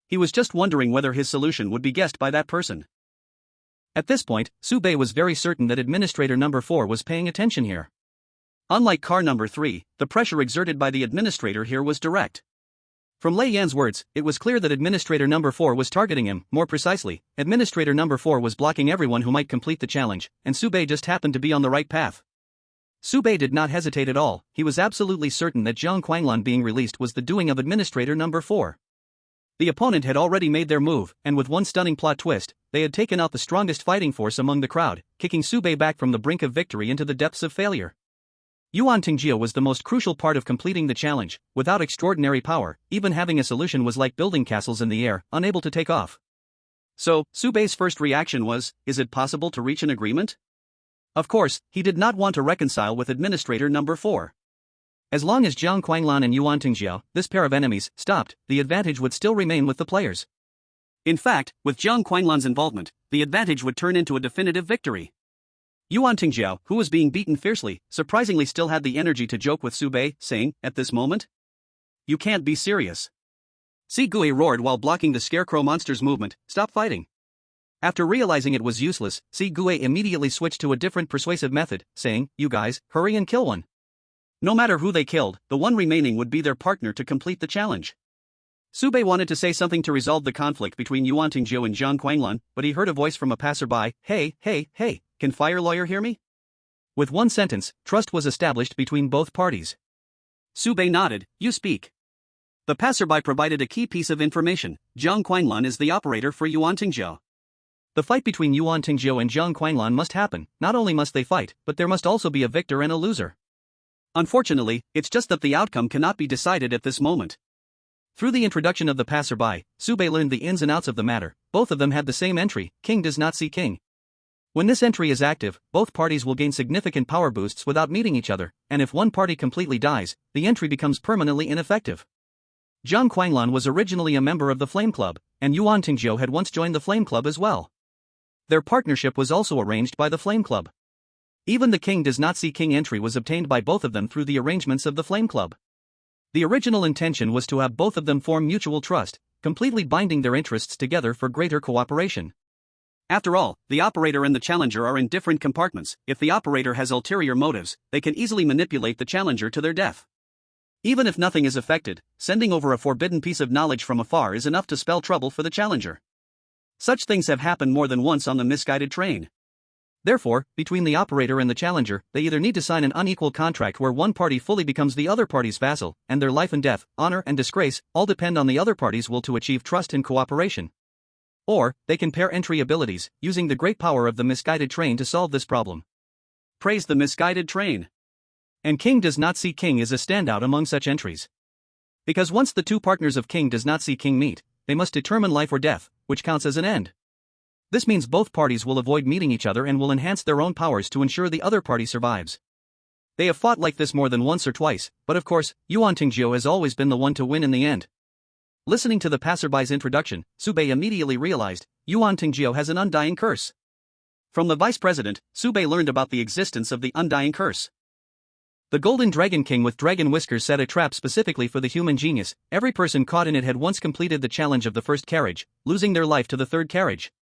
Speaker 1: He was just wondering whether his solution would be guessed by that person. At this point, Su Baiye was very certain that Administrator Number 4 was paying attention here. Unlike car number 3, the pressure exerted by the administrator here was direct. From Lei Yan's words, it was clear that Administrator Number 4 was targeting him. More precisely, Administrator Number 4 was blocking everyone who might complete the challenge, and Su Baiye just happened to be on the right path. Su Baiye did not hesitate at all. He was absolutely certain that Jiang Quanlan being released was the doing of Administrator Number 4. The opponent had already made their move, and with one stunning plot twist, they had taken out the strongest fighting force among the crowd, kicking Su Baiye back from the brink of victory into the depths of failure. Yuantingzhou was the most crucial part of completing the challenge. Without extraordinary power, even having a solution was like building castles in the air, unable to take off. So, Su Baiye's first reaction was, is it possible to reach an agreement? Of course, he did not want to reconcile with Administrator Number 4. As long as Jiang Quanlan and Yuantingzhou, this pair of enemies, stopped, the advantage would still remain with the players. In fact, with Jiang Quanlan's involvement, the advantage would turn into a definitive victory. Yuantingzhou, who was being beaten fiercely, surprisingly still had the energy to joke with Su Baiye, saying, at this moment? You can't be serious. Sigüe roared while blocking the scarecrow monster's movement, stop fighting. After realizing it was useless, Sigüe immediately switched to a different persuasive method, saying, you guys, hurry and kill one. No matter who they killed, the one remaining would be their partner to complete the challenge. Su Baiye wanted to say something to resolve the conflict between Yuantingzhou and Jiang Quanlan, but he heard a voice from a passerby, hey, can Fire Lawyer hear me? With one sentence, trust was established between both parties. Su Baiye nodded, you speak. The passerby provided a key piece of information. Jiang Quanlan is the operator for Yuan Tingzhou. The fight between Yuan Tingzhou and Jiang Quanlan must happen. Not only must they fight, but there must also be a victor and a loser. Unfortunately, it's just that the outcome cannot be decided at this moment. Through the introduction of the passerby, Sube learned the ins and outs of the matter. Both of them had the same entry: king does not see king. When this entry is active, both parties will gain significant power boosts without meeting each other, and if one party completely dies, the entry becomes permanently ineffective. Jiang Quanlan was originally a member of the Flame Club, and Yuan Tingzhou had once joined the Flame Club as well. Their partnership was also arranged by the Flame Club. Even the king does not see king entry was obtained by both of them through the arrangements of the Flame Club. The original intention was to have both of them form mutual trust, completely binding their interests together for greater cooperation. After all, the operator and the challenger are in different compartments. If the operator has ulterior motives, they can easily manipulate the challenger to their death. Even if nothing is affected, sending over a forbidden piece of knowledge from afar is enough to spell trouble for the challenger. Such things have happened more than once on the misguided train. Therefore, between the operator and the challenger, they either need to sign an unequal contract where one party fully becomes the other party's vassal, and their life and death, honor and disgrace, all depend on the other party's will to achieve trust and cooperation. Or, they can pair entry abilities, using the great power of the misguided train to solve this problem. Praise the misguided train. And king does not see king is a standout among such entries. Because once the two partners of king does not see king meet, they must determine life or death, which counts as an end. This means both parties will avoid meeting each other and will enhance their own powers to ensure the other party survives. They have fought like this more than once or twice, but of course, Yuan Tingzhou has always been the one to win in the end. Listening to the passerby's introduction, Sube immediately realized, Yuan Tingzhou has an undying curse. From the vice president, Sube learned about the existence of the undying curse. The Golden Dragon King with dragon whiskers set a trap specifically for the human genius. Every person caught in it had once completed the challenge of the first carriage, losing their life to the third carriage.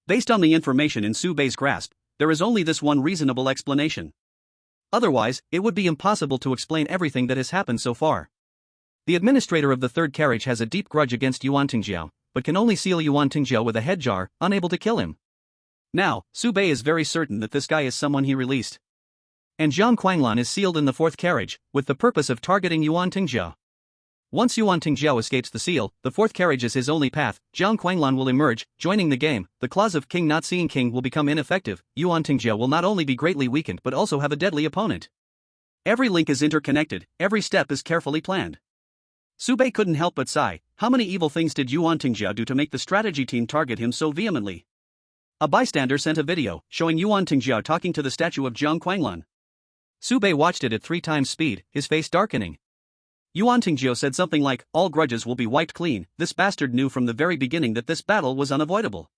Speaker 1: Based on the information in Sube's grasp, there is only this one reasonable explanation. Otherwise, it would be impossible to explain everything that has happened so far. The administrator of the third carriage has a deep grudge against Yuan Tingzhou, but can only seal Yuan Tingzhou with a head jar, unable to kill him. Now, Sube is very certain that this guy is someone he released. And Jiang Quanlan is sealed in the fourth carriage, with the purpose of targeting Yuan Tingzhou. Once Yuan Tingzhou escapes the seal, the fourth carriage is his only path. Jiang Quanlan will emerge, joining the game. The clause of king not seeing king will become ineffective. Yuan Tingzhou will not only be greatly weakened but also have a deadly opponent. Every link is interconnected, every step is carefully planned. Sube couldn't help but sigh. How many evil things did Yuan Tingzhou do to make the strategy team target him so vehemently? A bystander sent a video, showing Yuan Tingzhou talking to the statue of Jiang Quanlan. Sube watched it at 3 times speed, his face darkening. Yuan Tingzhou said something like, all grudges will be wiped clean. This bastard knew from the very beginning that this battle was unavoidable.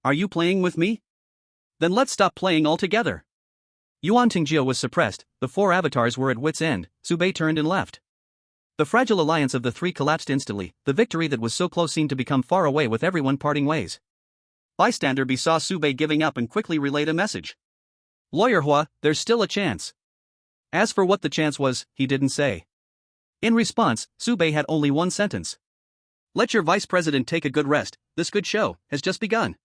Speaker 1: Are you playing with me? Then let's stop playing altogether. Yuan Tingzhou was suppressed, the 4 avatars were at wit's end. Sube turned and left. The fragile alliance of the 3 collapsed instantly. The victory that was so close seemed to become far away with everyone parting ways. Bystander B saw Sube giving up and quickly relayed a message. Lawyer Hua, there's still a chance. As for what the chance was, he didn't say. In response, Sube had only one sentence. Let your vice president take a good rest, this good show has just begun.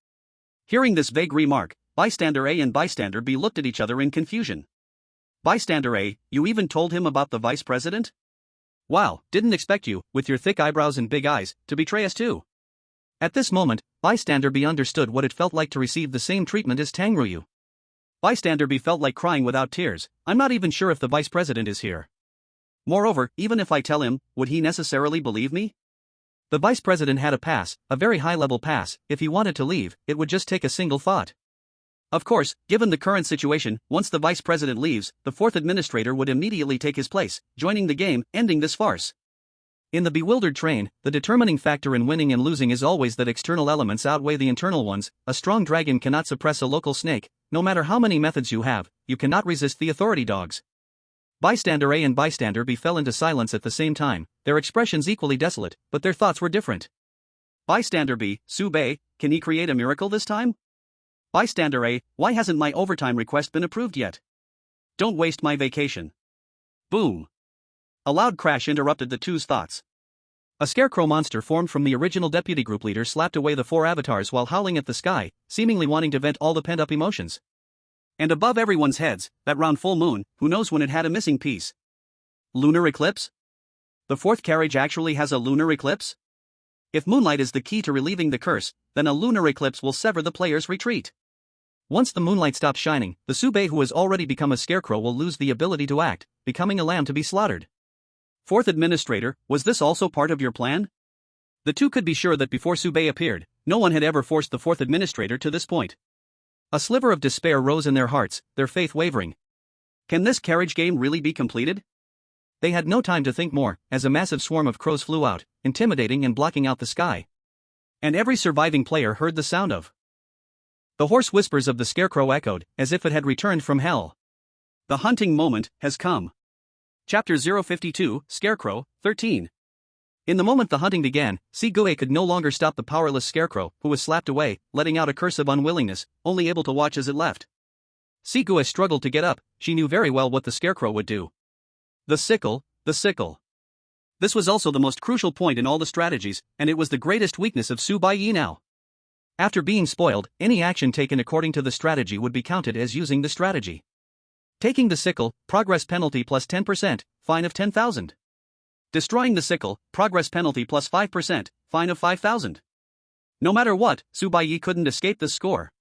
Speaker 1: Hearing this vague remark, Bystander A and Bystander B looked at each other in confusion. Bystander A, you even told him about the vice president? Wow, didn't expect you, with your thick eyebrows and big eyes, to betray us too. At this moment, Bystander B understood what it felt like to receive the same treatment as Tangryu. Bystander B felt like crying without tears. I'm not even sure if the vice president is here. Moreover, even if I tell him, would he necessarily believe me? The vice president had a pass, a very high-level pass. If he wanted to leave, it would just take a single thought. Of course, given the current situation, once the vice president leaves, the 4th administrator would immediately take his place, joining the game, ending this farce. In the bewildered train, the determining factor in winning and losing is always that external elements outweigh the internal ones. A strong dragon cannot suppress a local snake. No matter how many methods you have, you cannot resist the authority dogs. Bystander A and Bystander B fell into silence at the same time, their expressions equally desolate, but their thoughts were different. Bystander B, Sube, can he create a miracle this time? Bystander A, why hasn't my overtime request been approved yet? Don't waste my vacation. Boom. A loud crash interrupted the two's thoughts. A scarecrow monster formed from the original deputy group leader slapped away the 4 avatars while howling at the sky, seemingly wanting to vent all the pent-up emotions. And above everyone's heads, that round full moon, who knows when it had a missing piece? Lunar eclipse? The fourth carriage actually has a lunar eclipse? If moonlight is the key to relieving the curse, then a lunar eclipse will sever the player's retreat. Once the moonlight stops shining, the Sube who has already become a scarecrow will lose the ability to act, becoming a lamb to be slaughtered. Fourth administrator, was this also part of your plan? The two could be sure that before Sube appeared, no one had ever forced the fourth administrator to this point. A sliver of despair rose in their hearts, their faith wavering. Can this carriage game really be completed? They had no time to think more, as a massive swarm of crows flew out, intimidating and blocking out the sky. And every surviving player heard the sound of. The hoarse whispers of the scarecrow echoed, as if it had returned from hell. The hunting moment has come. Chapter 052, Scarecrow, 13. In the moment the hunting began, Sigue could no longer stop the powerless scarecrow, who was slapped away, letting out a curse of unwillingness, only able to watch as it left. Sigue struggled to get up. She knew very well what the scarecrow would do. The sickle, the sickle. This was also the most crucial point in all the strategies, and it was the greatest weakness of Baiye now. After being spoiled, any action taken according to the strategy would be counted as using the strategy. Taking the sickle, progress penalty plus 10%, fine of 10,000. Destroying the sickle, progress penalty plus 5%, fine of 5,000. No matter what, Baiye couldn't escape this score.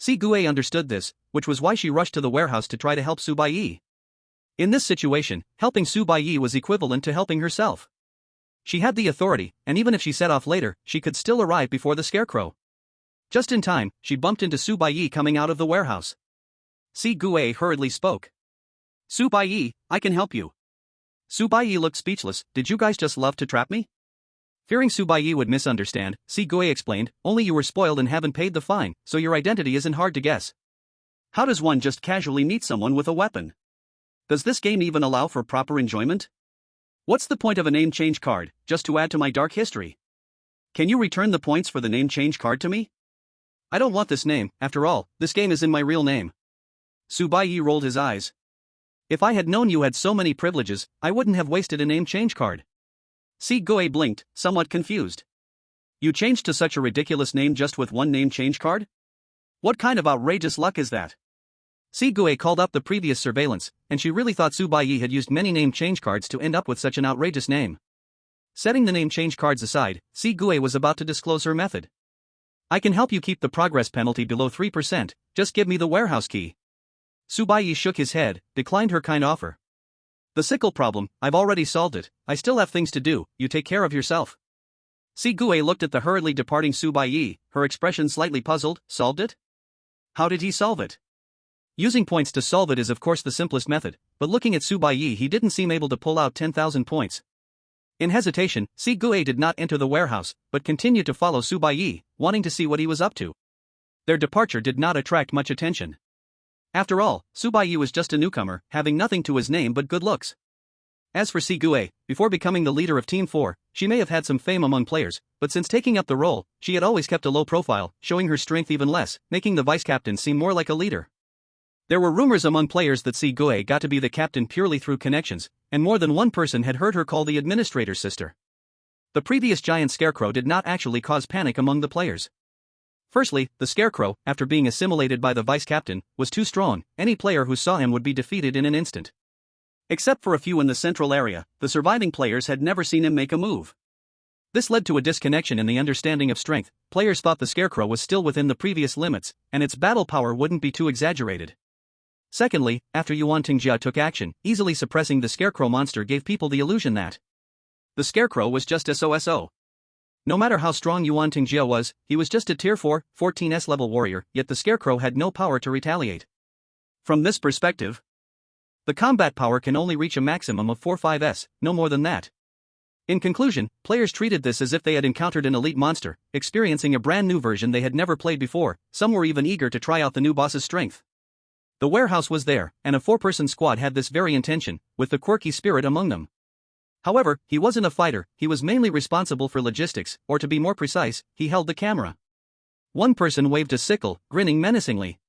Speaker 1: Sigue understood this, which was why she rushed to the warehouse to try to help Baiye. In this situation, helping Baiye was equivalent to helping herself. She had the authority, and even if she set off later, she could still arrive before the scarecrow. Just in time, she bumped into Baiye coming out of the warehouse. Sigue hurriedly spoke. Baiye, I can help you. Baiye looked speechless. Did you guys just love to trap me? Fearing Baiye would misunderstand, Sigue explained, only you were spoiled and haven't paid the fine, so your identity isn't hard to guess. How does one just casually meet someone with a weapon? Does this game even allow for proper enjoyment? What's the point of a name change card, just to add to my dark history? Can you return the points for the name change card to me? I don't want this name, after all, this game is in my real name. Baiye rolled his eyes. If I had known you had so many privileges, I wouldn't have wasted a name change card. Sigue blinked, somewhat confused. You changed to such a ridiculous name just with one name change card? What kind of outrageous luck is that? Sigue called up the previous surveillance, and she really thought Baiye had used many name change cards to end up with such an outrageous name. Setting the name change cards aside, Sigue was about to disclose her method. I can help you keep the progress penalty below 3%, just give me the warehouse key. Baiye shook his head, declined her kind offer. The sickle problem, I've already solved it, I still have things to do, you take care of yourself. Sigue looked at the hurriedly departing Baiye, her expression slightly puzzled. Solved it? How did he solve it? Using points to solve it is of course the simplest method, but looking at Baiye he didn't seem able to pull out 10,000 points. In hesitation, Sigue did not enter the warehouse, but continued to follow Baiye, wanting to see what he was up to. Their departure did not attract much attention. After all, Baiye was just a newcomer, having nothing to his name but good looks. As for Sigue, before becoming the leader of Team 4, she may have had some fame among players, but since taking up the role, she had always kept a low profile, showing her strength even less, making the vice-captain seem more like a leader. There were rumors among players that Sigue got to be the captain purely through connections, and more than one person had heard her call the administrator's sister. The previous giant scarecrow did not actually cause panic among the players. Firstly, the scarecrow, after being assimilated by the vice-captain, was too strong. Any player who saw him would be defeated in an instant. Except for a few in the central area, the surviving players had never seen him make a move. This led to a disconnection in the understanding of strength. Players thought the scarecrow was still within the previous limits, and its battle power wouldn't be too exaggerated. Secondly, after Yuan Tingjia took action, easily suppressing the scarecrow monster gave people the illusion that the scarecrow was just SOSO. No matter how strong Yuan Tingjia was, he was just a tier 4, 14s level warrior, yet the scarecrow had no power to retaliate. From this perspective, the combat power can only reach a maximum of 4-5s, no more than that. In conclusion, players treated this as if they had encountered an elite monster, experiencing a brand new version they had never played before. Some were even eager to try out the new boss's strength. The warehouse was there, and a 4-person squad had this very intention, with the quirky spirit among them. However, he wasn't a fighter, he was mainly responsible for logistics, or to be more precise, he held the camera. One person waved a sickle, grinning menacingly.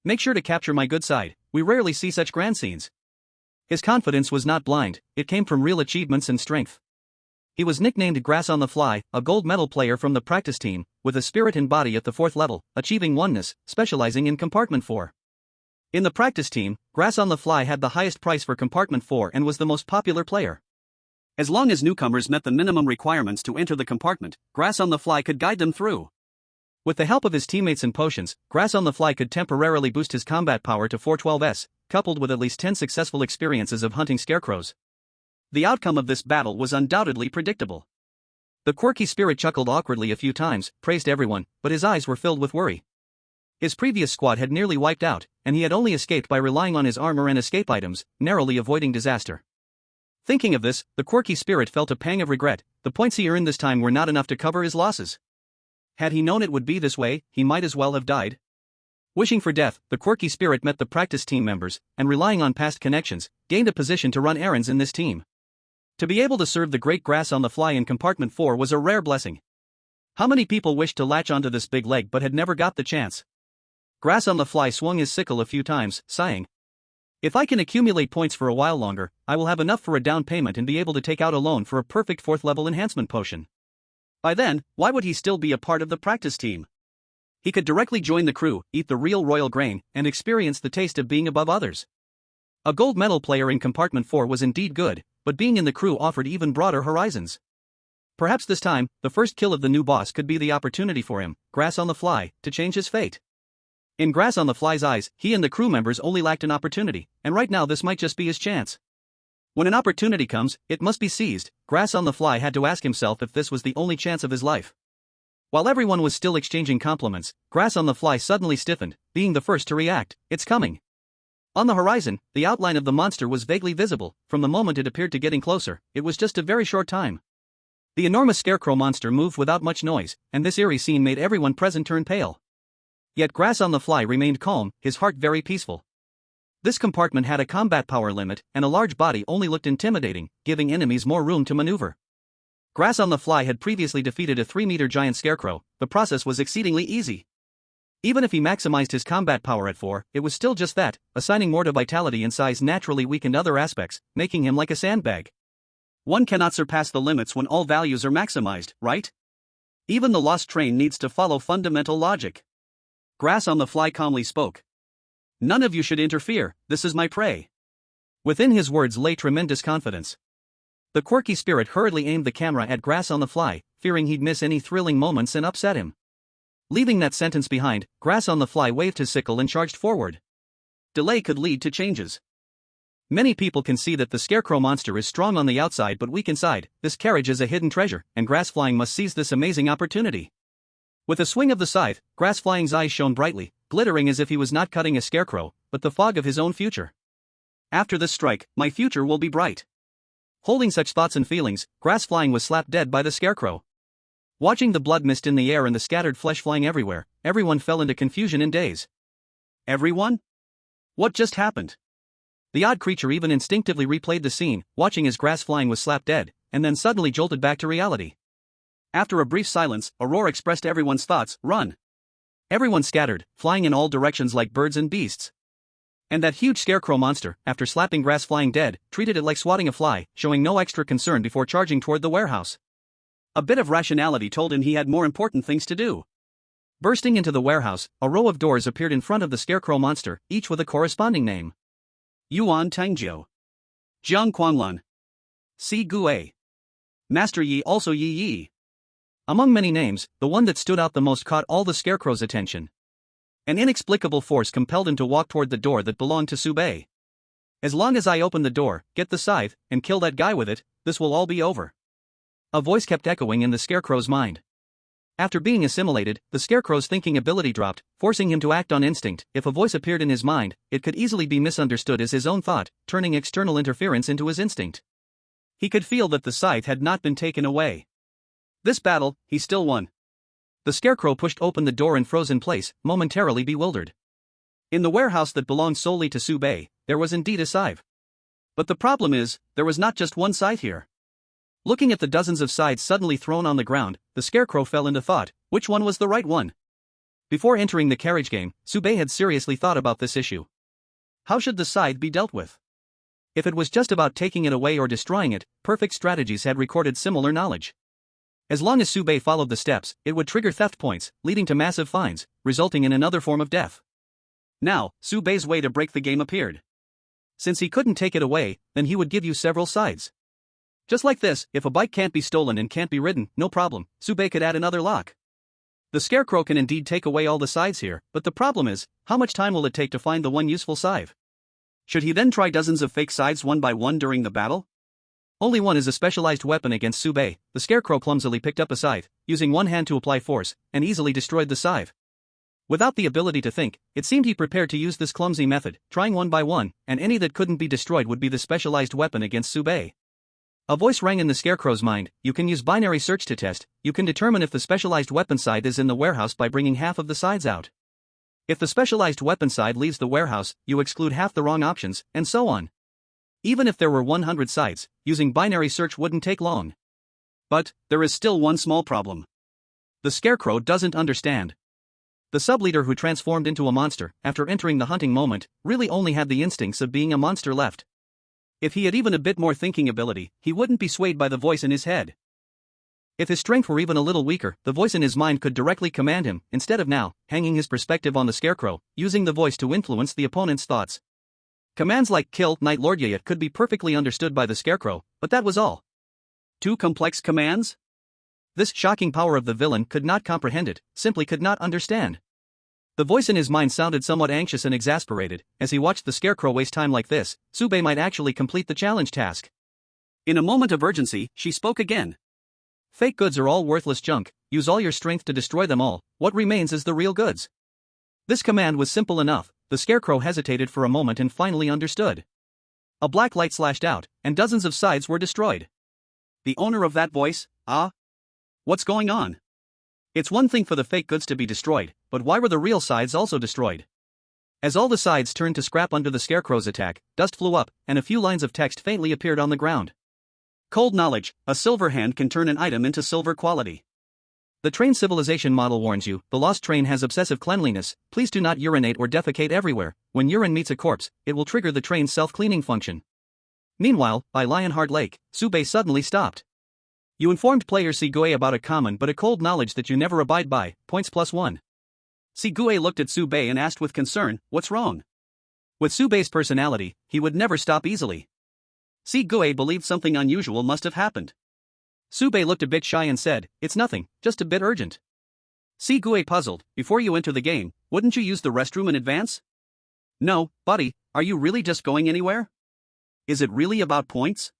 Speaker 1: Make sure to capture my good side, we rarely see such grand scenes. His confidence was not blind, it came from real achievements and strength. He was nicknamed Grass on the Fly, a gold medal player from the practice team, with a spirit and body at the 4th level, achieving oneness, specializing in Compartment 4. In the practice team, Grass on the Fly had the highest price for Compartment 4 and was the most popular player. As long as newcomers met the minimum requirements to enter the compartment, Grass on the Fly could guide them through. With the help of his teammates and potions, Grass on the Fly could temporarily boost his combat power to 412s, coupled with at least 10 successful experiences of hunting scarecrows. The outcome of this battle was undoubtedly predictable. The quirky spirit chuckled awkwardly a few times, praised everyone, but his eyes were filled with worry. His previous squad had nearly wiped out, and he had only escaped by relying on his armor and escape items, narrowly avoiding disaster. Thinking of this, the quirky spirit felt a pang of regret. The points he earned this time were not enough to cover his losses. Had he known it would be this way, he might as well have died. Wishing for death, the quirky spirit met the practice team members, and relying on past connections, gained a position to run errands in this team. To be able to serve the great Grass on the Fly in Compartment 4 was a rare blessing. How many people wished to latch onto this big leg but had never got the chance? Grass on the Fly swung his sickle a few times, sighing. If I can accumulate points for a while longer, I will have enough for a down payment and be able to take out a loan for a perfect 4th level enhancement potion. By then, why would he still be a part of the practice team? He could directly join the crew, eat the real royal grain, and experience the taste of being above others. A gold medal player in Compartment 4 was indeed good, but being in the crew offered even broader horizons. Perhaps this time, the first kill of the new boss could be the opportunity for him, Grass on the Fly, to change his fate. In Grass on the Fly's eyes, he and the crew members only lacked an opportunity, and right now this might just be his chance. When an opportunity comes, it must be seized. Grass on the Fly had to ask himself if this was the only chance of his life. While everyone was still exchanging compliments, Grass on the Fly suddenly stiffened, being the first to react. It's coming. On the horizon, the outline of the monster was vaguely visible. From the moment it appeared to getting closer, it was just a very short time. The enormous scarecrow monster moved without much noise, and this eerie scene made everyone present turn pale. Yet Grass on the Fly remained calm, his heart very peaceful. This compartment had a combat power limit, and a large body only looked intimidating, giving enemies more room to maneuver. Grass on the Fly had previously defeated a 3-meter giant scarecrow. The process was exceedingly easy. Even if he maximized his combat power at 4, it was still just that, assigning more to vitality and size naturally weakened other aspects, making him like a sandbag. One cannot surpass the limits when all values are maximized, right? Even the lost train needs to follow fundamental logic. Grass on the Fly calmly spoke. None of you should interfere, this is my prey. Within his words lay tremendous confidence. The quirky spirit hurriedly aimed the camera at Grass on the Fly, fearing he'd miss any thrilling moments and upset him. Leaving that sentence behind, Grass on the Fly waved his sickle and charged forward. Delay could lead to changes. Many people can see that the scarecrow monster is strong on the outside but weak inside. This carriage is a hidden treasure, and Grass Flying must seize this amazing opportunity. With a swing of the scythe, Grass Flying's eyes shone brightly, glittering as if he was not cutting a scarecrow, but the fog of his own future. After this strike, my future will be bright. Holding such thoughts and feelings, Grass Flying was slapped dead by the scarecrow. Watching the blood mist in the air and the scattered flesh flying everywhere, everyone fell into confusion and daze. Everyone? What just happened? The odd creature even instinctively replayed the scene, watching as Grass Flying was slapped dead, and then suddenly jolted back to reality. After a brief silence, a roar expressed everyone's thoughts: run! Everyone scattered, flying in all directions like birds and beasts. And that huge scarecrow monster, after slapping Grass Flying dead, treated it like swatting a fly, showing no extra concern before charging toward the warehouse. A bit of rationality told him he had more important things to do. Bursting into the warehouse, a row of doors appeared in front of the scarecrow monster, each with a corresponding name. Yuan Tangjiu. Jiang Quanglan. Si Gue. Master Yi also Yi Yi. Among many names, the one that stood out the most caught all the scarecrow's attention. An inexplicable force compelled him to walk toward the door that belonged to Baiye. As long as I open the door, get the scythe, and kill that guy with it, this will all be over. A voice kept echoing in the scarecrow's mind. After being assimilated, the scarecrow's thinking ability dropped, forcing him to act on instinct. If a voice appeared in his mind, it could easily be misunderstood as his own thought, turning external interference into his instinct. He could feel that the scythe had not been taken away. This battle, he still won. The scarecrow pushed open the door and froze in place, momentarily bewildered. In the warehouse that belonged solely to Baiye, there was indeed a scythe. But the problem is, there was not just one scythe here. Looking at the dozens of scythes suddenly thrown on the ground, the scarecrow fell into thought: which one was the right one? Before entering the carriage game, Baiye had seriously thought about this issue. How should the scythe be dealt with? If it was just about taking it away or destroying it, Perfect Strategies had recorded similar knowledge. As long as Baiye followed the steps, it would trigger theft points, leading to massive fines, resulting in another form of death. Now, Baiye's way to break the game appeared. Since he couldn't take it away, then he would give you several scythes. Just like this, if a bike can't be stolen and can't be ridden, no problem, Sube could add another lock. The Scarecrow can indeed take away all the scythes here, but the problem is, how much time will it take to find the one useful scythe? Should he then try dozens of fake scythes one by one during the battle? Only one is a specialized weapon against Sube. The Scarecrow clumsily picked up a scythe, using one hand to apply force, and easily destroyed the scythe. Without the ability to think, it seemed he prepared to use this clumsy method, trying one by one, and any that couldn't be destroyed would be the specialized weapon against Sube. A voice rang in the Scarecrow's mind. You can use binary search to test. You can determine if the specialized weapon scythe is in the warehouse by bringing half of the scythes out. If the specialized weapon scythe leaves the warehouse, you exclude half the wrong options, and so on. Even if there were 100 scythes, using binary search wouldn't take long. But there is still one small problem. The Scarecrow doesn't understand. The subleader who transformed into a monster, after entering the hunting moment, really only had the instincts of being a monster left. If he had even a bit more thinking ability, he wouldn't be swayed by the voice in his head. If his strength were even a little weaker, the voice in his mind could directly command him, instead of now, hanging his perspective on the Scarecrow, using the voice to influence the opponent's thoughts. Commands like kill, Knight Lord Yaya could be perfectly understood by the Scarecrow, but that was all. Too complex commands? This shocking power of the villain could not comprehend it, simply could not understand. The voice in his mind sounded somewhat anxious and exasperated. As he watched the Scarecrow waste time like this, Sube might actually complete the challenge task. In a moment of urgency, she spoke again. Fake goods are all worthless junk, use all your strength to destroy them all, what remains is the real goods. This command was simple enough. The Scarecrow hesitated for a moment and finally understood. A black light slashed out, and dozens of scythes were destroyed. The owner of that voice, what's going on? It's one thing for the fake goods to be destroyed, but why were the real scythes also destroyed? As all the scythes turned to scrap under the Scarecrow's attack, dust flew up, and a few lines of text faintly appeared on the ground. Cold knowledge, a silver hand can turn an item into silver quality. The train civilization model warns you, the lost train has obsessive cleanliness, please do not urinate or defecate everywhere. When urine meets a corpse, it will trigger the train's self-cleaning function. Meanwhile, by Lionheart Lake, Sube suddenly stopped. You informed player Sigue about a common but a cold knowledge that you never abide by, points +1. Sigue looked at Sube and asked with concern, what's wrong? With Sube's personality, he would never stop easily. Sigue believed something unusual must have happened. Sube looked a bit shy and said, it's nothing, just a bit urgent. Sigue puzzled, before you enter the game, wouldn't you use the restroom in advance? No, buddy, are you really just going anywhere? Is it really about points?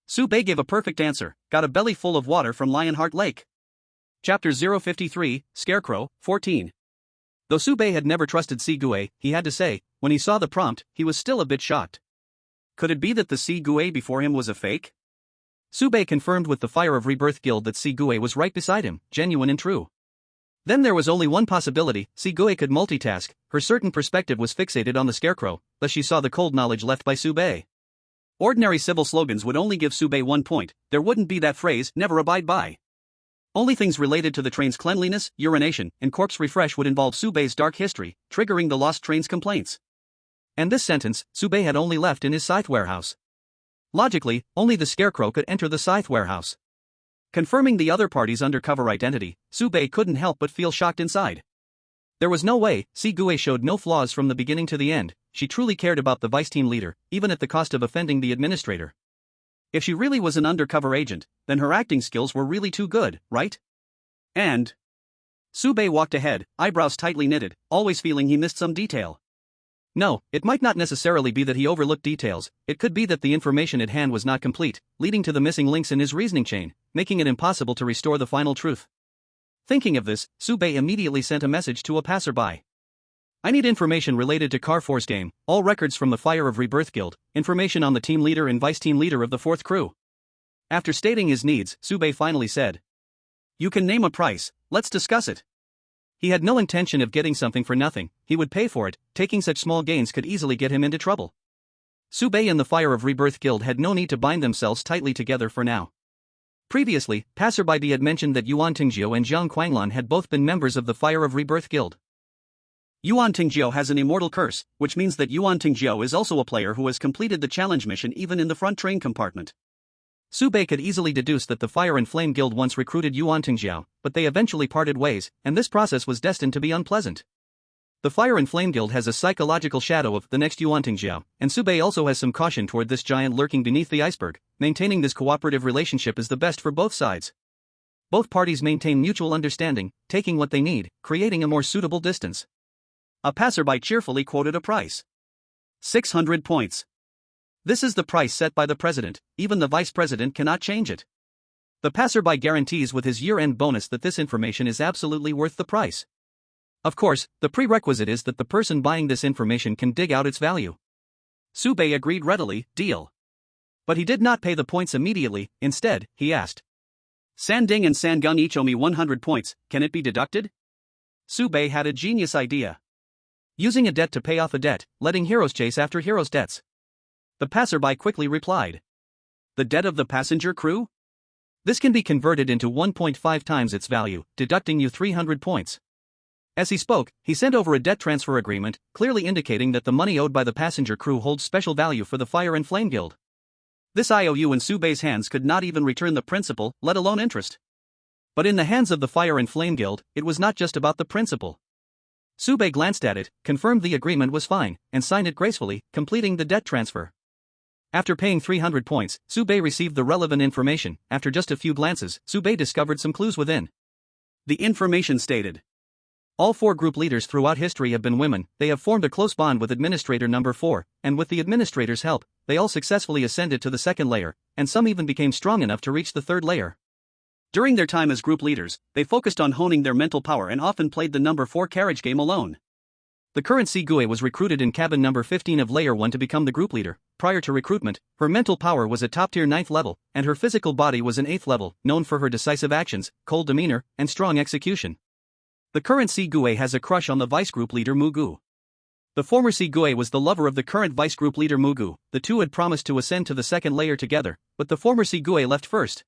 Speaker 1: Sube gave a perfect answer, got a belly full of water from Lionheart Lake. Chapter 053, Scarecrow, 14. Though Sube had never trusted Sigue, he had to say, when he saw the prompt, he was still a bit shocked. Could it be that the Sigue before him was a fake? Sube confirmed with the Fire of Rebirth Guild that Sigue was right beside him, genuine and true. Then there was only one possibility, Sigue could multitask, her certain perspective was fixated on the Scarecrow, thus she saw the cold knowledge left by Sube. Ordinary civil slogans would only give Sube 1 point, there wouldn't be that phrase, never abide by. Only things related to the train's cleanliness, urination, and corpse refresh would involve Sube's dark history, triggering the lost train's complaints. And this sentence, Sube had only left in his scythe warehouse. Logically, only the Scarecrow could enter the scythe warehouse. Confirming the other party's undercover identity, Sube couldn't help but feel shocked inside. There was no way, Sigue showed no flaws from the beginning to the end, she truly cared about the vice team leader, even at the cost of offending the administrator. If she really was an undercover agent, then her acting skills were really too good, right? And Sube walked ahead, eyebrows tightly knitted, always feeling he missed some detail. No, it might not necessarily be that he overlooked details, it could be that the information at hand was not complete, leading to the missing links in his reasoning chain, making it impossible to restore the final truth. Thinking of this, Sube immediately sent a message to a passerby. I need information related to Car Force game, all records from the Fire of Rebirth Guild, information on the team leader and vice team leader of the 4th crew. After stating his needs, Sube finally said, you can name a price, let's discuss it. He had no intention of getting something for nothing, he would pay for it, taking such small gains could easily get him into trouble. Sube and the Fire of Rebirth Guild had no need to bind themselves tightly together for now. Previously, Passerby had mentioned that Yuan Tingjiu and Zhang Quanglan had both been members of the Fire of Rebirth Guild. Yuan Tingjiu has an immortal curse, which means that Yuan Tingjiu is also a player who has completed the challenge mission even in the front train compartment. Sube could easily deduce that the Fire and Flame Guild once recruited Yuan Tingjiu, but they eventually parted ways, and this process was destined to be unpleasant. The Fire and Flame Guild has a psychological shadow of the next Yuan Tingjiu, and Sube also has some caution toward this giant lurking beneath the iceberg, maintaining this cooperative relationship is the best for both sides. Both parties maintain mutual understanding, taking what they need, creating a more suitable distance. A passerby cheerfully quoted a price. 600 points. This is the price set by the president, even the vice president cannot change it. The passerby guarantees with his year-end bonus that this information is absolutely worth the price. Of course, the prerequisite is that the person buying this information can dig out its value. Sube agreed readily, deal. But he did not pay the points immediately. Instead, he asked. Sanding and Sangung each owe me 100 points, can it be deducted? Sube had a genius idea. Using a debt to pay off a debt, letting heroes chase after heroes' debts. The passerby quickly replied. The debt of the passenger crew? This can be converted into 1.5 times its value, deducting you 300 points. As he spoke, he sent over a debt transfer agreement, clearly indicating that the money owed by the passenger crew holds special value for the Fire and Flame Guild. This IOU in Sube's hands could not even return the principal, let alone interest. But in the hands of the Fire and Flame Guild, it was not just about the principal. Sube glanced at it, confirmed the agreement was fine, and signed it gracefully, completing the debt transfer. After paying 300 points, Sube received the relevant information. After just a few glances, Sube discovered some clues within. The information stated. All 4 group leaders throughout history have been women. They have formed a close bond with Administrator Number 4, and with the Administrator's help, they all successfully ascended to the 2nd layer, and some even became strong enough to reach the 3rd layer. During their time as group leaders, they focused on honing their mental power and often played the Number 4 carriage game alone. The current Sigue was recruited in cabin number 15 of Layer 1 to become the group leader. Prior to recruitment, her mental power was a top-tier 9th level, and her physical body was an 8th level, known for her decisive actions, cold demeanor, and strong execution. The current Sigue has a crush on the vice group leader Mugu. The former Sigue was the lover of the current vice group leader Mugu. The two had promised to ascend to the 2nd layer together, but the former Sigue left first.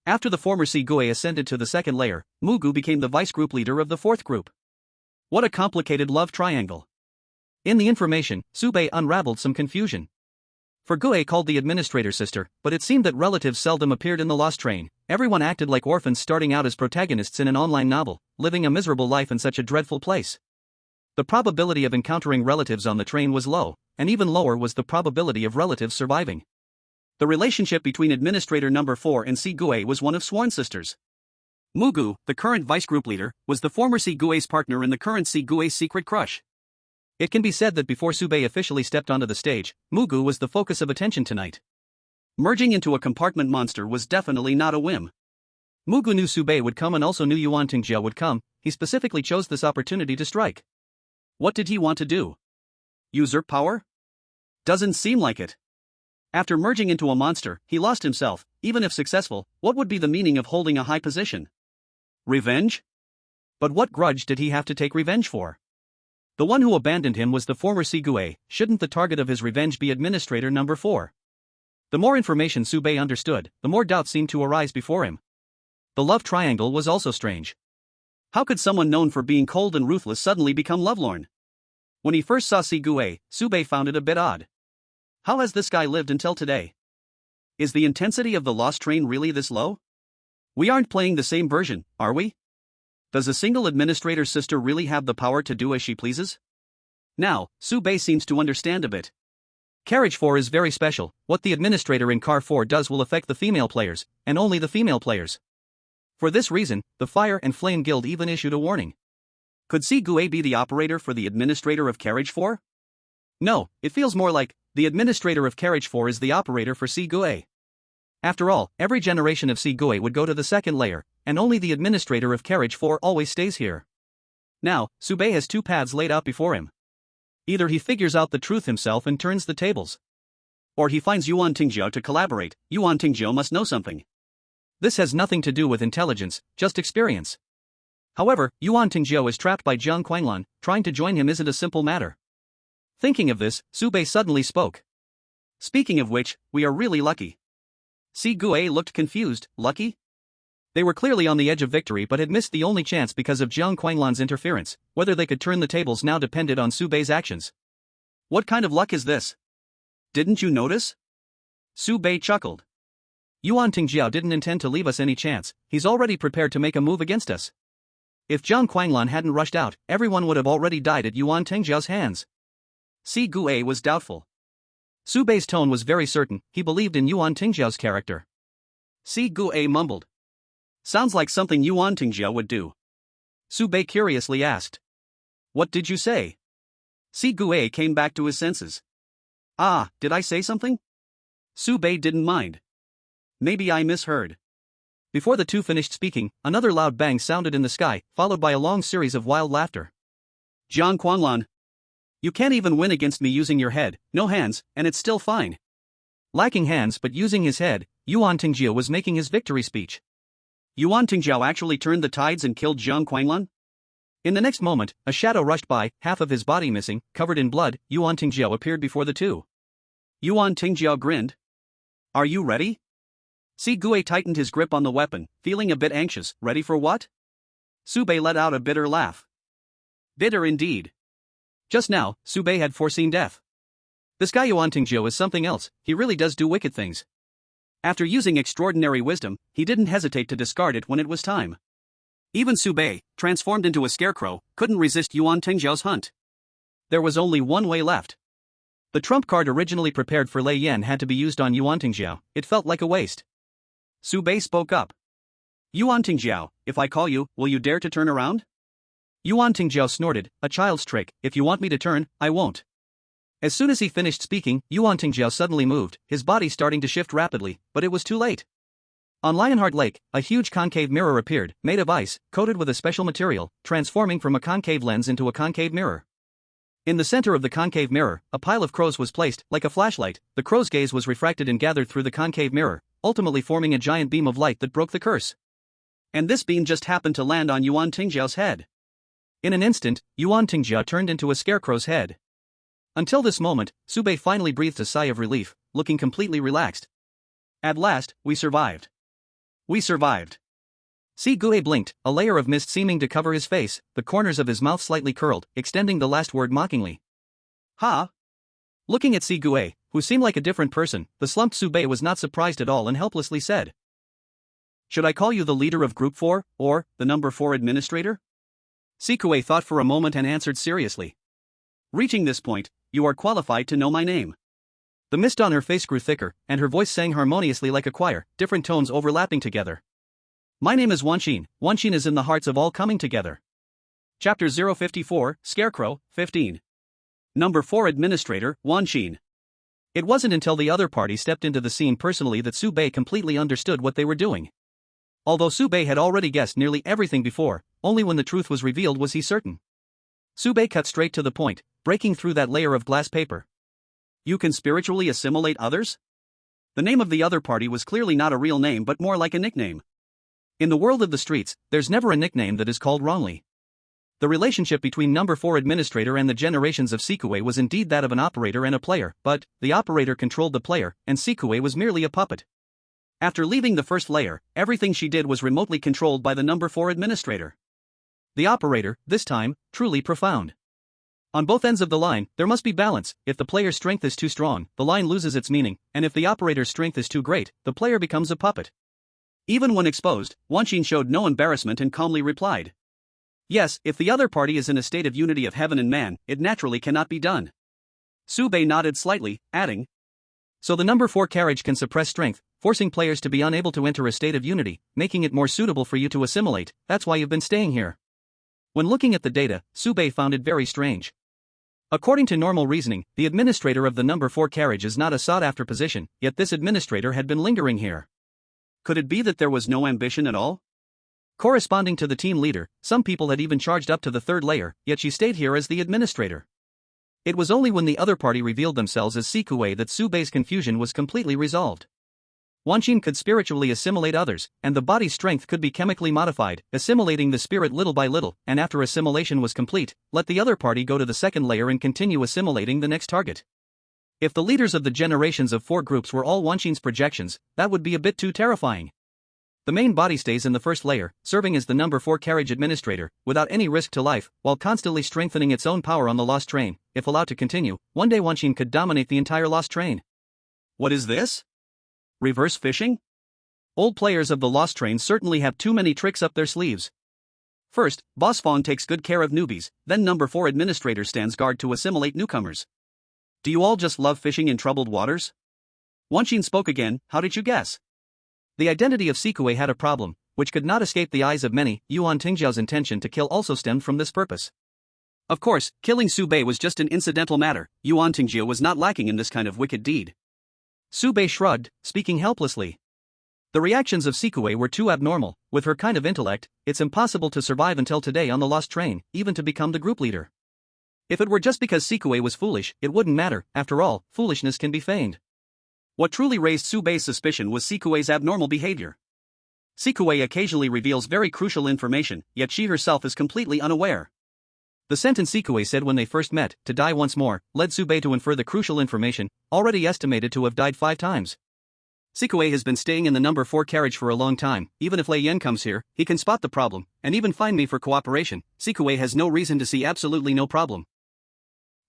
Speaker 1: After the former Sigue ascended to the 2nd layer, Mugu became the vice group leader of the 4th group. What a complicated love triangle. In the information, Sube unraveled some confusion. For Gue called the administrator sister, but it seemed that relatives seldom appeared in the Lost Train. Everyone acted like orphans starting out as protagonists in an online novel, living a miserable life in such a dreadful place. The probability of encountering relatives on the train was low, and even lower was the probability of relatives surviving. The relationship between Administrator Number 4 and Sigue was one of sworn sisters. Mugu, the current vice group leader, was the former Sigue's partner and the current Sigue's secret crush. It can be said that before Sube officially stepped onto the stage, Mugu was the focus of attention tonight. Merging into a compartment monster was definitely not a whim. Mugu knew Sube would come and also knew Yuan Tingjia would come. He specifically chose this opportunity to strike. What did he want to do? Usurp power? Doesn't seem like it. After merging into a monster, he lost himself. Even if successful, what would be the meaning of holding a high position? Revenge? But what grudge did he have to take revenge for? The one who abandoned him was the former Sigue. Shouldn't the target of his revenge be Administrator Number 4? The more information Sube understood, the more doubts seemed to arise before him. The love triangle was also strange. How could someone known for being cold and ruthless suddenly become lovelorn? When he first saw Sigue, Sube found it a bit odd. How has this guy lived until today? Is the intensity of the Lost Train really this low? We aren't playing the same version, are we? Does a single administrator's sister really have the power to do as she pleases? Now, Sube seems to understand a bit. Carriage 4 is very special. What the administrator in Car 4 does will affect the female players, and only the female players. For this reason, the Fire and Flame Guild even issued a warning. Could Sigue be the operator for the administrator of Carriage 4? No, it feels more like the administrator of Carriage 4 is the operator for Sigue. After all, every generation of Sigue would go to the 2nd layer, and only the administrator of Carriage 4 always stays here. Now, Sube has 2 paths laid out before him. Either he figures out the truth himself and turns the tables. Or he finds Yuan Tingjia to collaborate. Yuan Tingjia must know something. This has nothing to do with intelligence, just experience. However, Yuan Tingjia is trapped by Jiang Quanglan. Trying to join him isn't a simple matter. Thinking of this, Sube suddenly spoke. Speaking of which, we are really lucky. Sigue looked confused. Lucky? They were clearly on the edge of victory but had missed the only chance because of Jiang Quanglan's interference. Whether they could turn the tables now depended on Sube's actions. What kind of luck is this? Didn't you notice? Sube chuckled. Yuan Tingjia didn't intend to leave us any chance. He's already prepared to make a move against us. If Jiang Quanglan hadn't rushed out, everyone would have already died at Yuan Tingjia's hands. Sigue was doubtful. Su Bai's tone was very certain, he believed in Yuan Tingjiao's character. Si Gue mumbled. Sounds like something Yuan Tingjiao would do. Su Bai curiously asked. What did you say? Si Gue came back to his senses. Ah, did I say something? Su Bai didn't mind. Maybe I misheard. Before the two finished speaking, another loud bang sounded in the sky, followed by a long series of wild laughter. Jiang Quanlan. You can't even win against me using your head, no hands, and it's still fine. Lacking hands but using his head, Yuan Tingjiao was making his victory speech. Yuan Tingjiao actually turned the tides and killed Jiang Quanlan? In the next moment, a shadow rushed by, half of his body missing, covered in blood. Yuan Tingjiao appeared before the two. Yuan Tingjiao grinned. Are you ready? Si Gue tightened his grip on the weapon, feeling a bit anxious. Ready for what? Su Bai let out a bitter laugh. Bitter indeed. Just now, Su Bai had foreseen death. This guy Yuan Tingjiao is something else, he really does do wicked things. After using extraordinary wisdom, he didn't hesitate to discard it when it was time. Even Su Bai, transformed into a scarecrow, couldn't resist Yuan Tingjiao's hunt. There was only one way left. The trump card originally prepared for Lei Yan had to be used on Yuan Tingjiao. It felt like a waste. Su Bai spoke up. Yuan Tingjiao, if I call you, will you dare to turn around? Yuan Tingjiao snorted, a child's trick. If you want me to turn, I won't. As soon as he finished speaking, Yuan Tingjiao suddenly moved, his body starting to shift rapidly, but it was too late. On Lionheart Lake, a huge concave mirror appeared, made of ice, coated with a special material, transforming from a concave lens into a concave mirror. In the center of the concave mirror, a pile of crows was placed. Like a flashlight, the crow's gaze was refracted and gathered through the concave mirror, ultimately forming a giant beam of light that broke the curse. And this beam just happened to land on Yuan Tingjiao's head. In an instant, Yuan Tingjiao turned into a scarecrow's head. Until this moment, Su Bai finally breathed a sigh of relief, looking completely relaxed. At last, we survived. We survived. Si Gue blinked, a layer of mist seeming to cover his face, the corners of his mouth slightly curled, extending the last word mockingly. Ha! Looking at Si Gue, who seemed like a different person, the slumped Su Bai was not surprised at all and helplessly said. Should I call you the leader of Group 4, or the number 4 administrator? Si Gue thought for a moment and answered seriously. Reaching this point, you are qualified to know my name. The mist on her face grew thicker, and her voice sang harmoniously like a choir, different tones overlapping together. My name is Wanxin. Wanxin is in the hearts of all coming together. Chapter 054, Scarecrow, 15. Number 4 Administrator, Wanxin. It wasn't until the other party stepped into the scene personally that Su Bai completely understood what they were doing. Although Su Bai had already guessed nearly everything before, only when the truth was revealed was he certain. Su Bai cut straight to the point, breaking through that layer of glass paper. You can spiritually assimilate others? The name of the other party was clearly not a real name but more like a nickname. In the world of the streets, there's never a nickname that is called wrongly. The relationship between number 4 administrator and the generations of Sikue was indeed that of an operator and a player, but the operator controlled the player, and Sikue was merely a puppet. After leaving the first layer, everything she did was remotely controlled by the number 4 administrator. The operator, this time, truly profound. On both ends of the line, there must be balance. If the player's strength is too strong, the line loses its meaning, and if the operator's strength is too great, the player becomes a puppet. Even when exposed, Wanxin showed no embarrassment and calmly replied. Yes, if the other party is in a state of unity of heaven and man, it naturally cannot be done. Su Bai nodded slightly, adding. So the number 4 carriage can suppress strength, forcing players to be unable to enter a state of unity, making it more suitable for you to assimilate. That's why you've been staying here. When looking at the data, Su Bai found it very strange. According to normal reasoning, the administrator of the number 4 carriage is not a sought-after position, yet this administrator had been lingering here. Could it be that there was no ambition at all? Corresponding to the team leader, some people had even charged up to the 3rd layer, yet she stayed here as the administrator. It was only when the other party revealed themselves as Sikue that Su Bai's confusion was completely resolved. Wanxin could spiritually assimilate others, and the body's strength could be chemically modified, assimilating the spirit little by little, and after assimilation was complete, let the other party go to the 2nd layer and continue assimilating the next target. If the leaders of the generations of 4 groups were all Wanxin's projections, that would be a bit too terrifying. The main body stays in the 1st layer, serving as the number 4 carriage administrator, without any risk to life, while constantly strengthening its own power on the lost train. If allowed to continue, one day Wanxin could dominate the entire lost train. What is this? Reverse fishing? Old players of the lost train certainly have too many tricks up their sleeves. First, Boss Fong takes good care of newbies, then number 4 administrator stands guard to assimilate newcomers. Do you all just love fishing in troubled waters? Wanxin spoke again. How did you guess? The identity of Sikue had a problem, which could not escape the eyes of many. Yuan Tingjiao's intention to kill also stemmed from this purpose. Of course, killing Su Bei was just an incidental matter. Yuan Tingjiao was not lacking in this kind of wicked deed. Su Bei shrugged, speaking helplessly. The reactions of Sikue were too abnormal. With her kind of intellect, it's impossible to survive until today on the lost train, even to become the group leader. If it were just because Sikue was foolish, it wouldn't matter. After all, foolishness can be feigned. What truly raised Su Bei's suspicion was Sikue's abnormal behavior. Sikue occasionally reveals very crucial information, yet she herself is completely unaware. The sentence Sikue said when they first met, to die once more, led Su Bei to infer the crucial information, already estimated to have died 5 times. Sikue has been staying in the number 4 carriage for a long time. Even if Lei Yan comes here, he can spot the problem, and even find me for cooperation. Sikue has no reason to see absolutely no problem.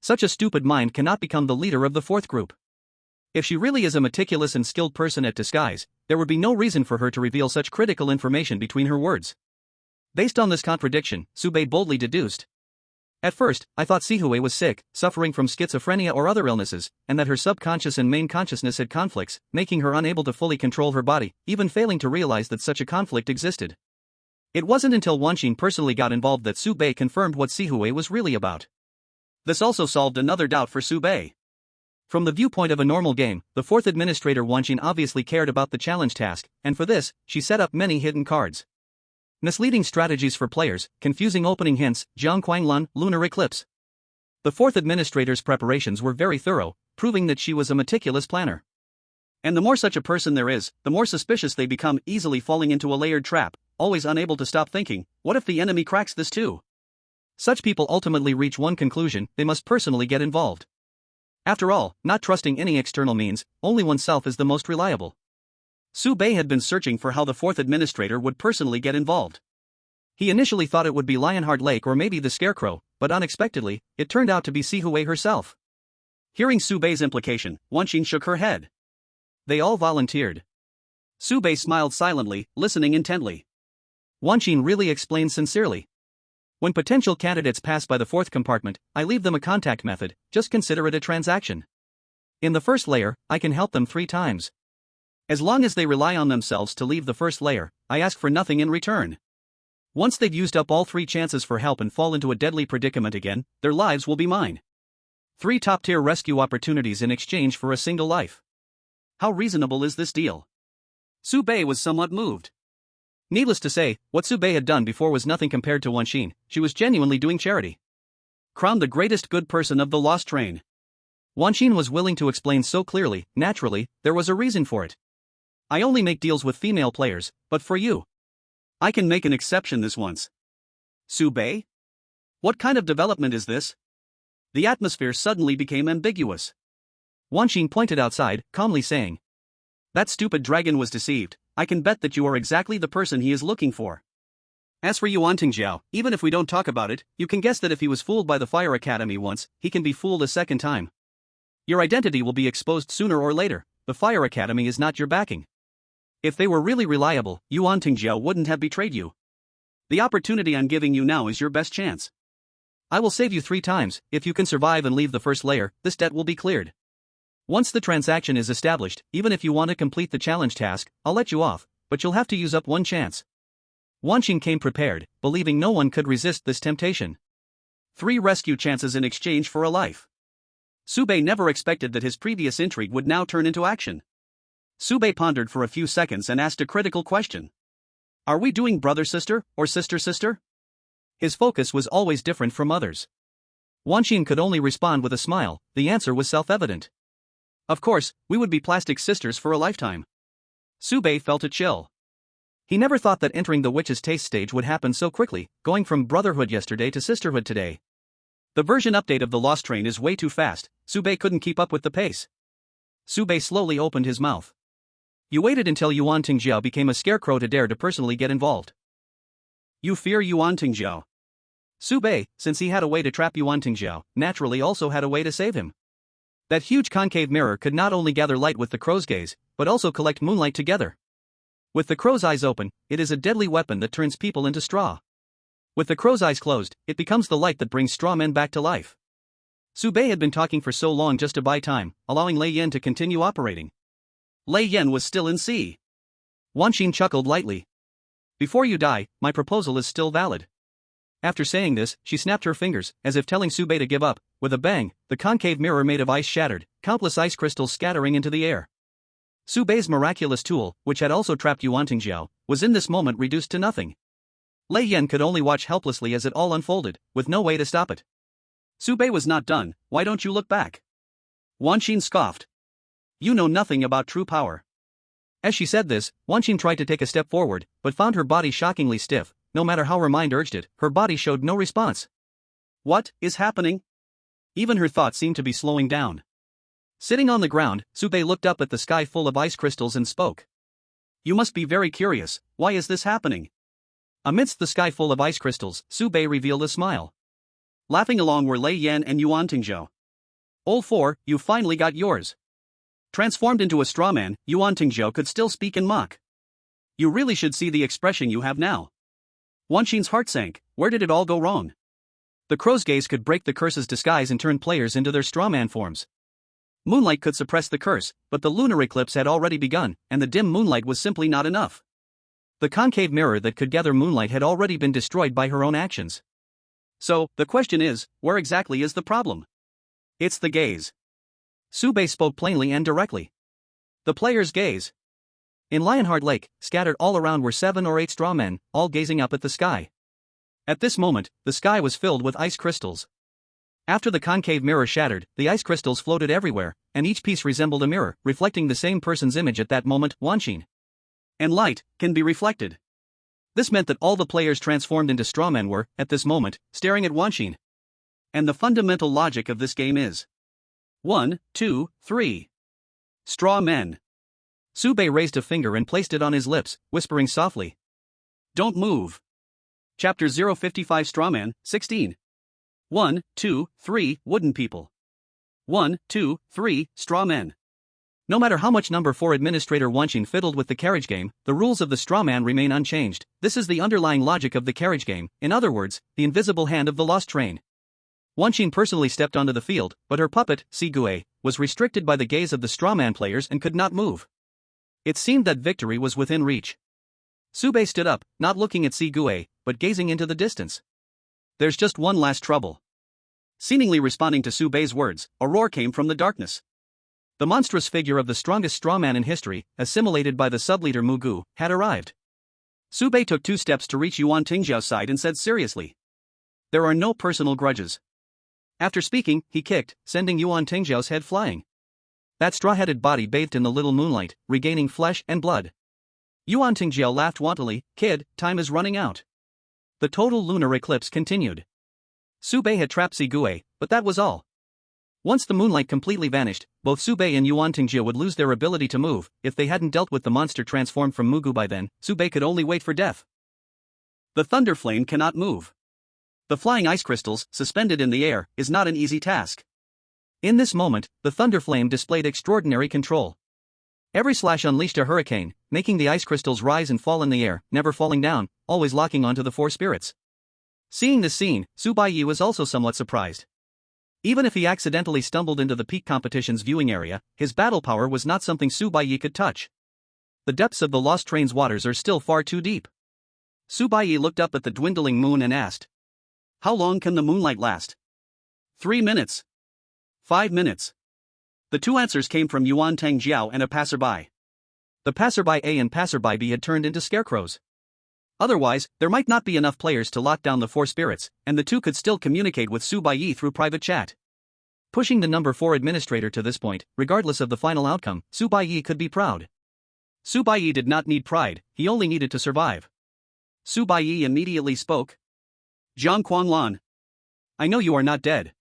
Speaker 1: Such a stupid mind cannot become the leader of the 4th group. If she really is a meticulous and skilled person at disguise, there would be no reason for her to reveal such critical information between her words. Based on this contradiction, Su Bei boldly deduced. At first, I thought Sihue was sick, suffering from schizophrenia or other illnesses, and that her subconscious and main consciousness had conflicts, making her unable to fully control her body, even failing to realize that such a conflict existed. It wasn't until Wanxin personally got involved that Su Bei confirmed what Sihue was really about. This also solved another doubt for Su Bei. From the viewpoint of a normal game, the 4th administrator Wanxin obviously cared about the challenge task, and for this, she set up many hidden cards. Misleading strategies for players, confusing opening hints, Jiang Quanglun, lunar eclipse. The 4th administrator's preparations were very thorough, proving that she was a meticulous planner. And the more such a person there is, the more suspicious they become, easily falling into a layered trap, always unable to stop thinking, what if the enemy cracks this too? Such people ultimately reach one conclusion: they must personally get involved. After all, not trusting any external means, only oneself is the most reliable. Su Bei had been searching for how the 4th administrator would personally get involved. He initially thought it would be Lionheart Lake or maybe the Scarecrow, but unexpectedly, it turned out to be Sihue herself. Hearing Su Bei's implication, Wanxin shook her head. They all volunteered. Su Bei smiled silently, listening intently. Wanxin really explained sincerely. When potential candidates pass by the 4th compartment, I leave them a contact method, just consider it a transaction. In the first layer, I can help them 3 times. As long as they rely on themselves to leave the first layer, I ask for nothing in return. Once they've used up all 3 chances for help and fall into a deadly predicament again, their lives will be mine. 3 top-tier rescue opportunities in exchange for a single life. How reasonable is this deal? Su Bei was somewhat moved. Needless to say, what Su Bei had done before was nothing compared to Wanxin. She was genuinely doing charity. Crowned the greatest good person of the lost train. Wanxin was willing to explain so clearly. Naturally, there was a reason for it. I only make deals with female players, but for you, I can make an exception this once. Su Bei? What kind of development is this? The atmosphere suddenly became ambiguous. Wanxin pointed outside, calmly saying, that stupid dragon was deceived. I can bet that you are exactly the person he is looking for. As for Yuan Tingjiao, even if we don't talk about it, you can guess that if he was fooled by the Fire Academy once, he can be fooled a second time. Your identity will be exposed sooner or later. The Fire Academy is not your backing. If they were really reliable, Yuan Tingjiao wouldn't have betrayed you. The opportunity I'm giving you now is your best chance. I will save you 3 times. If you can survive and leave the first layer, this debt will be cleared. Once the transaction is established, even if you want to complete the challenge task, I'll let you off, but you'll have to use up 1 chance. Wanxin came prepared, believing no one could resist this temptation. 3 rescue chances in exchange for a life. Su Bei never expected that his previous intrigue would now turn into action. Su Bei pondered for a few seconds and asked a critical question. Are we doing brother-sister, or sister-sister? His focus was always different from others. Wanxin could only respond with a smile. The answer was self-evident. Of course, we would be plastic sisters for a lifetime. Su Bei felt a chill. He never thought that entering the witch's taste stage would happen so quickly, going from brotherhood yesterday to sisterhood today. The version update of the Lost Train is way too fast. Su Bei couldn't keep up with the pace. Su Bei slowly opened his mouth. You waited until Yuan Tingjiao became a scarecrow to dare to personally get involved. You fear Yuan Tingjiao. Su Bei, since he had a way to trap Yuan Tingjiao, naturally also had a way to save him. That huge concave mirror could not only gather light with the crow's gaze, but also collect moonlight together. With the crow's eyes open, it is a deadly weapon that turns people into straw. With the crow's eyes closed, it becomes the light that brings straw men back to life. Su Baiye had been talking for so long just to buy time, allowing Lei Yan to continue operating. Lei Yan was still in C. Wanqin chuckled lightly. Before you die, my proposal is still valid. After saying this, she snapped her fingers, as if telling Su Baiye to give up. With a bang, the concave mirror made of ice shattered, countless ice crystals scattering into the air. Su Baiye's miraculous tool, which had also trapped Yuan Tingjiao, was in this moment reduced to nothing. Lei Yan could only watch helplessly as it all unfolded, with no way to stop it. Su Baiye was not done. Why don't you look back? Wanqin scoffed. You know nothing about true power. As she said this, Wanqin tried to take a step forward, but found her body shockingly stiff. No matter how her mind urged it, her body showed no response. What is happening? Even her thoughts seemed to be slowing down. Sitting on the ground, Su Baiye looked up at the sky full of ice crystals and spoke. You must be very curious. Why is this happening? Amidst the sky full of ice crystals, Su Baiye revealed a smile. Laughing along were Lei Yan and Yuan Tingjiao. All four, you finally got yours. Transformed into a straw man, Yuan Tingjiao could still speak and mock. You really should see the expression you have now. Wanqin's heart sank. Where did it all go wrong? The crow's gaze could break the curse's disguise and turn players into their straw man forms. Moonlight could suppress the curse, but the lunar eclipse had already begun, and the dim moonlight was simply not enough. The concave mirror that could gather moonlight had already been destroyed by her own actions. So, the question is, where exactly is the problem? It's the gaze. Su Baiye spoke plainly and directly. The player's gaze. In Lionheart Lake, scattered all around were 7 or 8 straw men, all gazing up at the sky. At this moment, the sky was filled with ice crystals. After the concave mirror shattered, the ice crystals floated everywhere, and each piece resembled a mirror, reflecting the same person's image at that moment, Wanqin. And light can be reflected. This meant that all the players transformed into straw men were, at this moment, staring at Wanqin. And the fundamental logic of this game is 1, 2, 3. Straw men. Su Baiye raised a finger and placed it on his lips, whispering softly. Don't move. Chapter 055 Strawman, 16. 1, 2, 3, Wooden People. 1, 2, 3, Straw Men. No matter how much number 4 Administrator Wanqin fiddled with the carriage game, the rules of the straw man remain unchanged. This is the underlying logic of the carriage game, in other words, the invisible hand of the lost train. Wanqin personally stepped onto the field, but her puppet, Sigue, was restricted by the gaze of the strawman players and could not move. It seemed that victory was within reach. Su Baiye stood up, not looking at Sigue, but gazing into the distance. There's just one last trouble. Seemingly responding to Su Baiye's words, a roar came from the darkness. The monstrous figure of the strongest strawman in history, assimilated by the sub-leader Mugu, had arrived. Su Baiye took 2 steps to reach Yuan Tingjiao's side and said seriously. There are no personal grudges. After speaking, he kicked, sending Yuan Tingjiao's head flying. That straw-headed body bathed in the little moonlight, regaining flesh and blood. Yuan Tingjiao laughed wantonnly. Kid, time is running out. The total lunar eclipse continued. Su Baiye had trapped Sigue, but that was all. Once the moonlight completely vanished, both Su Baiye and Yuan Tingjiao would lose their ability to move. If they hadn't dealt with the monster transformed from Mugu by then, Su Baiye could only wait for death. The thunder flame cannot move. The flying ice crystals, suspended in the air, is not an easy task. In this moment, the thunder flame displayed extraordinary control. Every slash unleashed a hurricane, making the ice crystals rise and fall in the air, never falling down, always locking onto the 4 spirits. Seeing this scene, Su Baiye was also somewhat surprised. Even if he accidentally stumbled into the peak competition's viewing area, his battle power was not something Su Baiye could touch. The depths of the lost train's waters are still far too deep. Su Baiye looked up at the dwindling moon and asked, how long can the moonlight last? 3 minutes. 5 minutes. The 2 answers came from Yuan Tingjiao and a passerby. The passerby A and passerby B had turned into scarecrows. Otherwise, there might not be enough players to lock down the 4 spirits, and the 2 could still communicate with Su Baiye through private chat. Pushing the number 4 administrator to this point, regardless of the final outcome, Su Baiye could be proud. Su Baiye did not need pride, he only needed to survive. Su Baiye immediately spoke. Jiang Quanlan. I know you are not dead.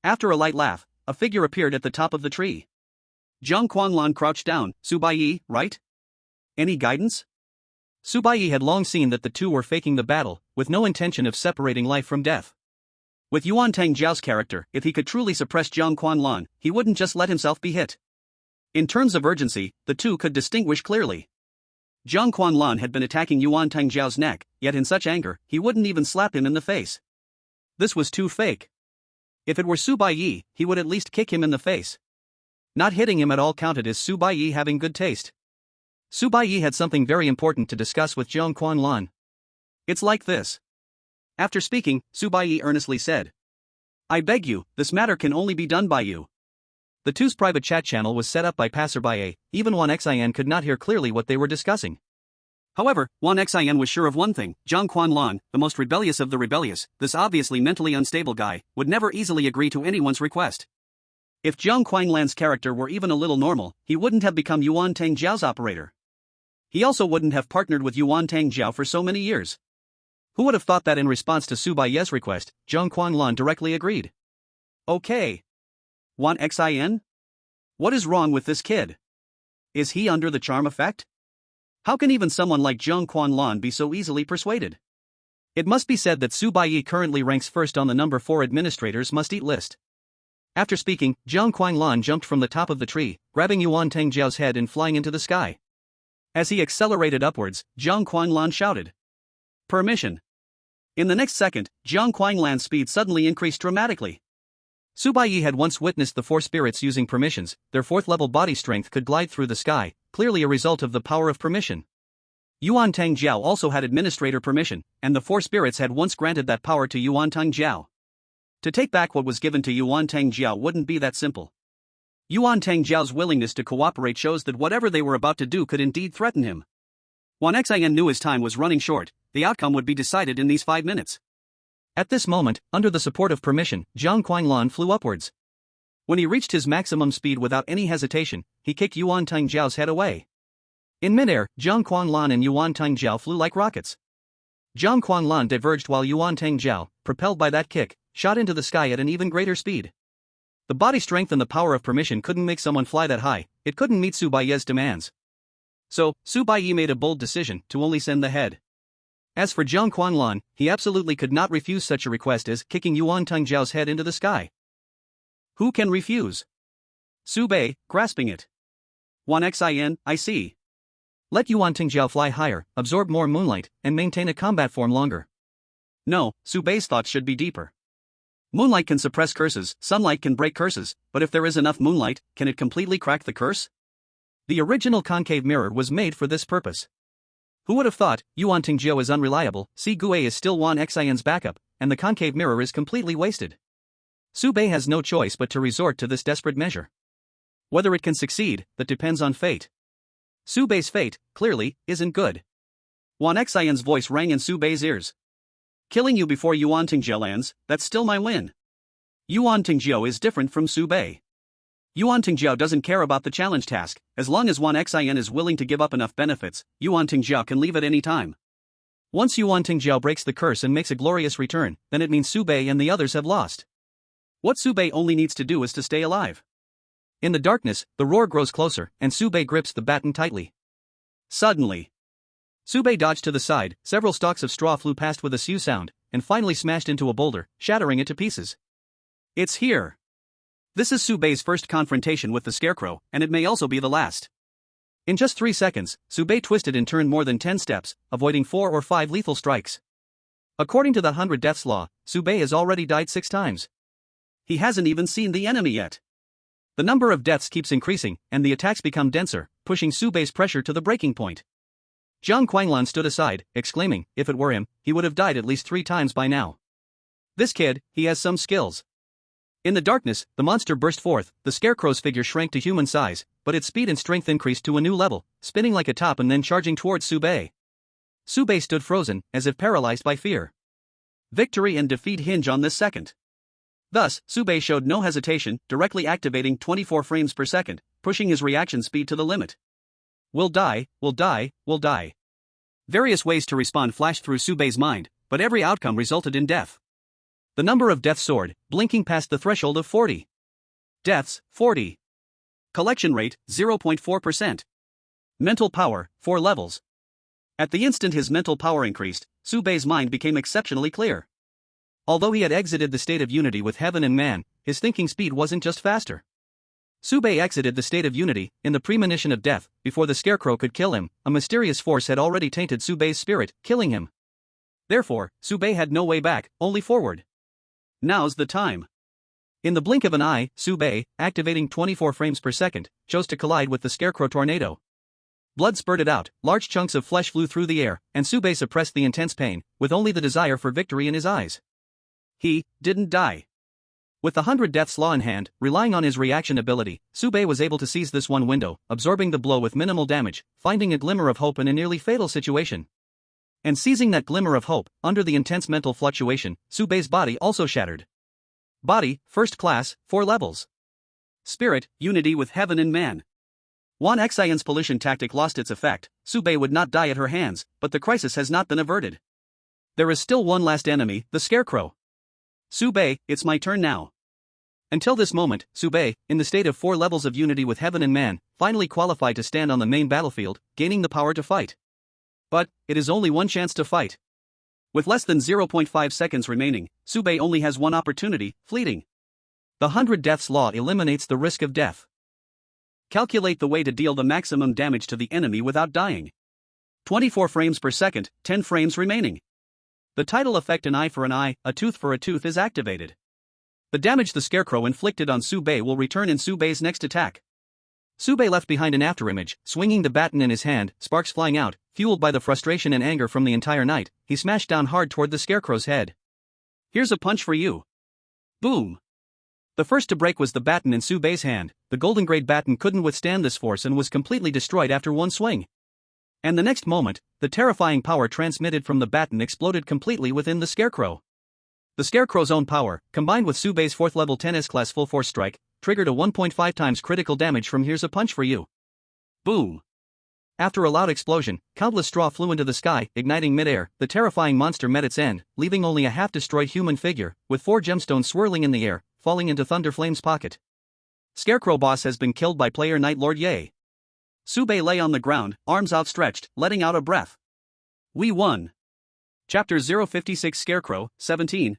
Speaker 1: After a light laugh, a figure appeared at the top of the tree. Jiang Quanlan crouched down. Su Baiye, right? Any guidance? Su Baiye had long seen that the 2 were faking the battle, with no intention of separating life from death. With Yuan Tingjiao's character, if he could truly suppress Jiang Quanlan, he wouldn't just let himself be hit. In terms of urgency, the 2 could distinguish clearly. Jiang Quanlan had been attacking Yuan Tingjiao's neck, yet in such anger, he wouldn't even slap him in the face. This was too fake. If it were Su Baiye, he would at least kick him in the face. Not hitting him at all counted as Su Baiye having good taste. Su Baiye had something very important to discuss with Zhang Quanlan. It's like this. After speaking, Su Baiye earnestly said, I beg you, this matter can only be done by you. The two's private chat channel was set up by passerby. Even Wan Xian could not hear clearly what they were discussing. However, Wan Xian was sure of one thing: Zhang Quanlan, the most rebellious of the rebellious, this obviously mentally unstable guy, would never easily agree to anyone's request. If Zhang Quanlan's character were even a little normal, he wouldn't have become Yuan Tang Jiao's operator. He also wouldn't have partnered with Yuan Tang Jiao for so many years. Who would have thought that in response to Su Baiye's request, Zhang Quanlan directly agreed? Okay. Wan Xin? What is wrong with this kid? Is he under the charm effect? How can even someone like Zhang Quanlan be so easily persuaded? It must be said that Su Baiye currently ranks first on the number 4 administrators must-eat list. After speaking, Zhang Quanlan jumped from the top of the tree, grabbing Yuan Tang Jiao's head and flying into the sky. As he accelerated upwards, Zhang Quanlan shouted, Permission. In the next second, Zhang Quanlan's speed suddenly increased dramatically. Su Baiye had once witnessed the 4 spirits using permissions. Their 4th-level body strength could glide through the sky, clearly a result of the power of permission. Yuan Tang Jiao also had administrator permission, and the 4 spirits had once granted that power to Yuan Tang Jiao. To take back what was given to Yuan Tang Jiao wouldn't be that simple. Yuan Tang Jiao's willingness to cooperate shows that whatever they were about to do could indeed threaten him. Wan Xian knew his time was running short. The outcome would be decided in these 5 minutes. At this moment, under the support of permission, Zhang Quanlan flew upwards. When he reached his maximum speed without any hesitation, he kicked Yuan Tang Jiao's head away. In midair, Zhang Quanlan and Yuan Tang Jiao flew like rockets. Zhang Quanlan diverged while Yuan Tang Jiao, propelled by that kick, shot into the sky at an even greater speed. The body strength and the power of permission couldn't make someone fly that high. It couldn't meet Su Baiye's demands. So, Su Baiye made a bold decision to only send the head. As for Zhang Quanlan, he absolutely could not refuse such a request as kicking Yuan Tang Jiao's head into the sky. Who can refuse? Su Baiye, grasping it. Wan Xin, I see. Let Yuan Tang Jiao fly higher, absorb more moonlight, and maintain a combat form longer. No, Su Baiye's thoughts should be deeper. Moonlight can suppress curses, sunlight can break curses, but if there is enough moonlight, can it completely crack the curse? The original concave mirror was made for this purpose. Who would have thought? Yuan Tang Jiao is unreliable, Si Gui is still Wan Xian's backup, and the concave mirror is completely wasted. Su Baiye has no choice but to resort to this desperate measure. Whether it can succeed, that depends on fate. Su Baiye's fate, clearly, isn't good. Wan Xian's voice rang in Su Baiye's ears. Killing you before Yuan Tang Jiao lands, that's still my win. Yuan Tang Jiao is different from Su Baiye. Yuan Tang Jiao doesn't care about the challenge task. As long as Wan Xian is willing to give up enough benefits, Yuan Tang Jiao can leave at any time. Once Yuan Tang Jiao breaks the curse and makes a glorious return, then it means Su Baiye and the others have lost. What Su Baiye only needs to do is to stay alive. In the darkness, the roar grows closer, and Su Baiye grips the baton tightly. Suddenly, Su Baiye dodged to the side, several stalks of straw flew past with a sew sound, and finally smashed into a boulder, shattering it to pieces. It's here. This is Su Baiye's first confrontation with the Scarecrow, and it may also be the last. In just 3 seconds, Su Baiye twisted and turned more than 10 steps, avoiding 4 or 5 lethal strikes. According to the 100 Deaths Law, Su Baiye has already died 6 times. He hasn't even seen the enemy yet. The number of deaths keeps increasing, and the attacks become denser, pushing Su Baiye's pressure to the breaking point. Zhang Quanlan stood aside, exclaiming, if it were him, he would have died at least 3 times by now. This kid, he has some skills. In the darkness, the monster burst forth. The Scarecrow's figure shrank to human size, but its speed and strength increased to a new level, spinning like a top and then charging towards Su Baiye. Su Baiye stood frozen, as if paralyzed by fear. Victory and defeat hinge on this second. Thus, Su Baiye showed no hesitation, directly activating 24 frames per second, pushing his reaction speed to the limit. Will die, will die, will die. Various ways to respond flashed through Su Baiye's mind, but every outcome resulted in death. The number of deaths soared, blinking past the threshold of 40. Deaths, 40. Collection rate, 0.4%. Mental power, 4 levels. At the instant his mental power increased, Su Baiye's mind became exceptionally clear. Although he had exited the state of unity with heaven and man, his thinking speed wasn't just faster. Su Baiye exited the state of unity, in the premonition of death, before the Scarecrow could kill him. A mysterious force had already tainted Su Baiye's spirit, killing him. Therefore, Su Baiye had no way back, only forward. Now's the time. In the blink of an eye, Baiye, activating 24 frames per second, chose to collide with the Scarecrow tornado. Blood spurted out, large chunks of flesh flew through the air, and Baiye suppressed the intense pain, with only the desire for victory in his eyes. He didn't die. With the 100 Deaths Law in hand, relying on his reaction ability, Baiye was able to seize this one window, absorbing the blow with minimal damage, finding a glimmer of hope in a nearly fatal situation. And seizing that glimmer of hope, under the intense mental fluctuation, Baiye's body also shattered. Body, first class, 4 levels. Spirit, unity with heaven and man. One Xian's pollution tactic lost its effect. Baiye would not die at her hands, but the crisis has not been averted. There is still one last enemy, the Scarecrow. Baiye, it's my turn now. Until this moment, Baiye, in the state of 4 levels of unity with heaven and man, finally qualified to stand on the main battlefield, gaining the power to fight. But it is only one chance to fight. With less than 0.5 seconds remaining, Baiye only has one opportunity, fleeting. The 100 Deaths Law eliminates the risk of death. Calculate the way to deal the maximum damage to the enemy without dying. 24 frames per second, 10 frames remaining. The tidal effect an eye for an eye, a tooth for a tooth is activated. The damage the Scarecrow inflicted on Baiye will return in Baiye's next attack. Baiye left behind an afterimage, swinging the baton in his hand, sparks flying out, fueled by the frustration and anger from the entire night. He smashed down hard toward the Scarecrow's head. Here's a punch for you. Boom. The first to break was the baton in Baiye's hand. The golden grade baton couldn't withstand this force and was completely destroyed after one swing. And the next moment, the terrifying power transmitted from the baton exploded completely within the Scarecrow. The Scarecrow's own power, combined with Baiye's 4th level 10s class full force strike, triggered a 1.5 times critical damage from Here's a punch for you. Boom. After a loud explosion, countless straw flew into the sky, igniting midair. The terrifying monster met its end, leaving only a half-destroyed human figure, with 4 gemstones swirling in the air, falling into Thunderflame's pocket. Scarecrow boss has been killed by player Night Lord Ye. Baiye lay on the ground, arms outstretched, letting out a breath. We won. Chapter 056 Scarecrow, 17.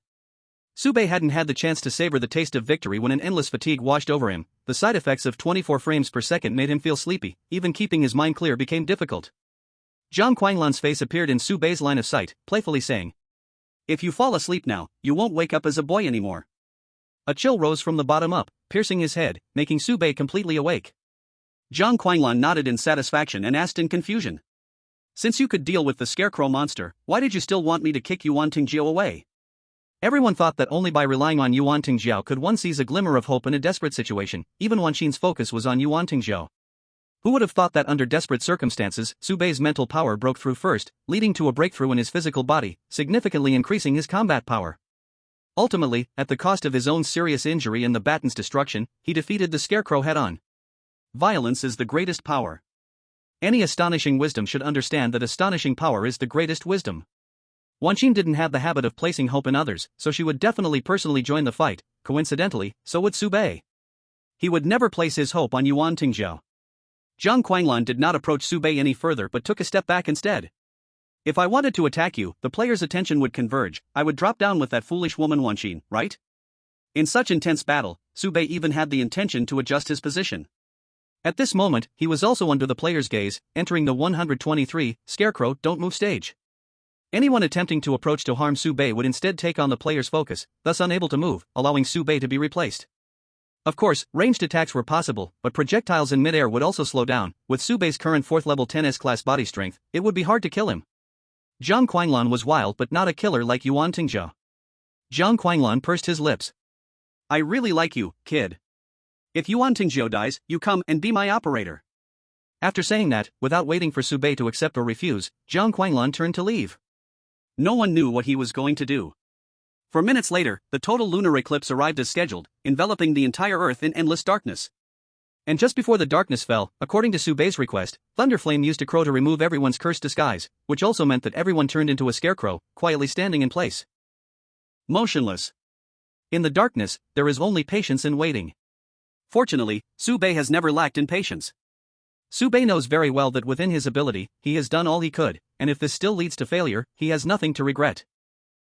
Speaker 1: Baiye hadn't had the chance to savor the taste of victory when an endless fatigue washed over him. The side effects of 24 frames per second made him feel sleepy. Even keeping his mind clear became difficult. Zhang Quanglan's face appeared in Baiye's line of sight, playfully saying, "If you fall asleep now, you won't wake up as a boy anymore." A chill rose from the bottom up, piercing his head, making Baiye completely awake. Zhang Quanglan nodded in satisfaction and asked in confusion, "Since you could deal with the Scarecrow monster, why did you still want me to kick Yuan Tingjiao away?" Everyone thought that only by relying on Yuan Tingjiao could one seize a glimmer of hope in a desperate situation. Even Wan Qin's focus was on Yuan Tingjiao. Who would have thought that under desperate circumstances, Baiye's mental power broke through first, leading to a breakthrough in his physical body, significantly increasing his combat power. Ultimately, at the cost of his own serious injury and the baton's destruction, he defeated the Scarecrow head-on. Violence is the greatest power. Any astonishing wisdom should understand that astonishing power is the greatest wisdom. Wan Qin didn't have the habit of placing hope in others, so she would definitely personally join the fight. Coincidentally, so would Baiye. He would never place his hope on Yuan Tingjiao. Zhang Quanglan did not approach Baiye any further but took a step back instead. "If I wanted to attack you, the player's attention would converge. I would drop down with that foolish woman Wan Qin, right?" In such intense battle, Baiye even had the intention to adjust his position. At this moment, he was also under the player's gaze, entering the 123 Scarecrow Don't Move stage. Anyone attempting to approach to harm Baiye would instead take on the player's focus, thus unable to move, allowing Baiye to be replaced. Of course, ranged attacks were possible, but projectiles in midair would also slow down. With Baiye's current 4th level 10s class body strength, it would be hard to kill him. Zhang Quanglan was wild but not a killer like Yuan Tingjiao. Zhang Quanglan pursed his lips. "I really like you, kid. If Yuan Tingjiao dies, you come and be my operator." After saying that, without waiting for Baiye to accept or refuse, Zhang Quanglan turned to leave. No one knew what he was going to do. For minutes later, the total lunar eclipse arrived as scheduled, enveloping the entire Earth in endless darkness. And just before the darkness fell, according to Baiye's request, Thunderflame used a crow to remove everyone's cursed disguise, which also meant that everyone turned into a scarecrow, quietly standing in place. Motionless. In the darkness, there is only patience and waiting. Fortunately, Baiye has never lacked in patience. Baiye knows very well that within his ability, he has done all he could, and if this still leads to failure, he has nothing to regret.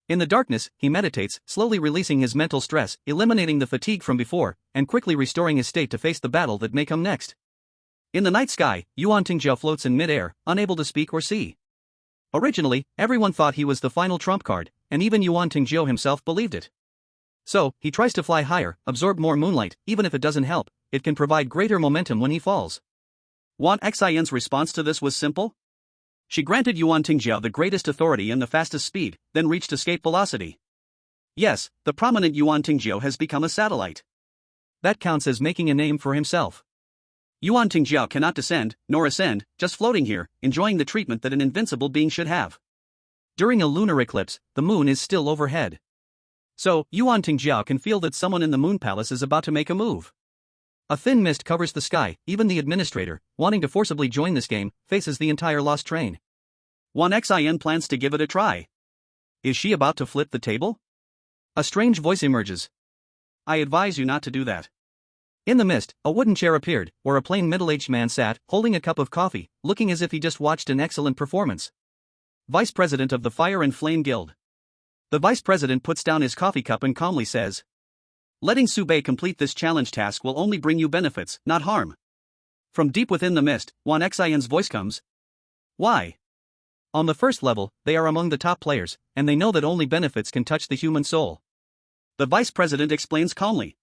Speaker 1: In the darkness, he meditates, slowly releasing his mental stress, eliminating the fatigue from before, and quickly restoring his state to face the battle that may come next. In the night sky, Yuan Tingjiao floats in mid-air, unable to speak or see. Originally, everyone thought he was the final trump card, and even Yuan Tingjiao himself believed it. So, he tries to fly higher, absorb more moonlight. Even if it doesn't help, it can provide greater momentum when he falls. Wan Xian's response to this was simple. She granted Yuan Tingjiao the greatest authority and the fastest speed, then reached escape velocity. Yes, the prominent Yuan Tingjiao has become a satellite. That counts as making a name for himself. Yuan Tingjiao cannot descend, nor ascend, just floating here, enjoying the treatment that an invincible being should have. During a lunar eclipse, the moon is still overhead. So, Yuan Tingjiao can feel that someone in the moon palace is about to make a move. A thin mist covers the sky. Even the administrator, wanting to forcibly join this game, faces the entire lost train. Wan Xian plans to give it a try. Is she about to flip the table? A strange voice emerges. I advise you not to do that. In the mist, a wooden chair appeared, where a plain middle-aged man sat, holding a cup of coffee, looking as if he just watched an excellent performance. Vice President of the Fire and Flame Guild. The Vice President puts down his coffee cup and calmly says, letting Su Baiye complete this challenge task will only bring you benefits, not harm. From deep within the mist, Wan Xian's voice comes. Why? On the first level, they are among the top players, and they know that only benefits can touch the human soul. The Vice President explains calmly.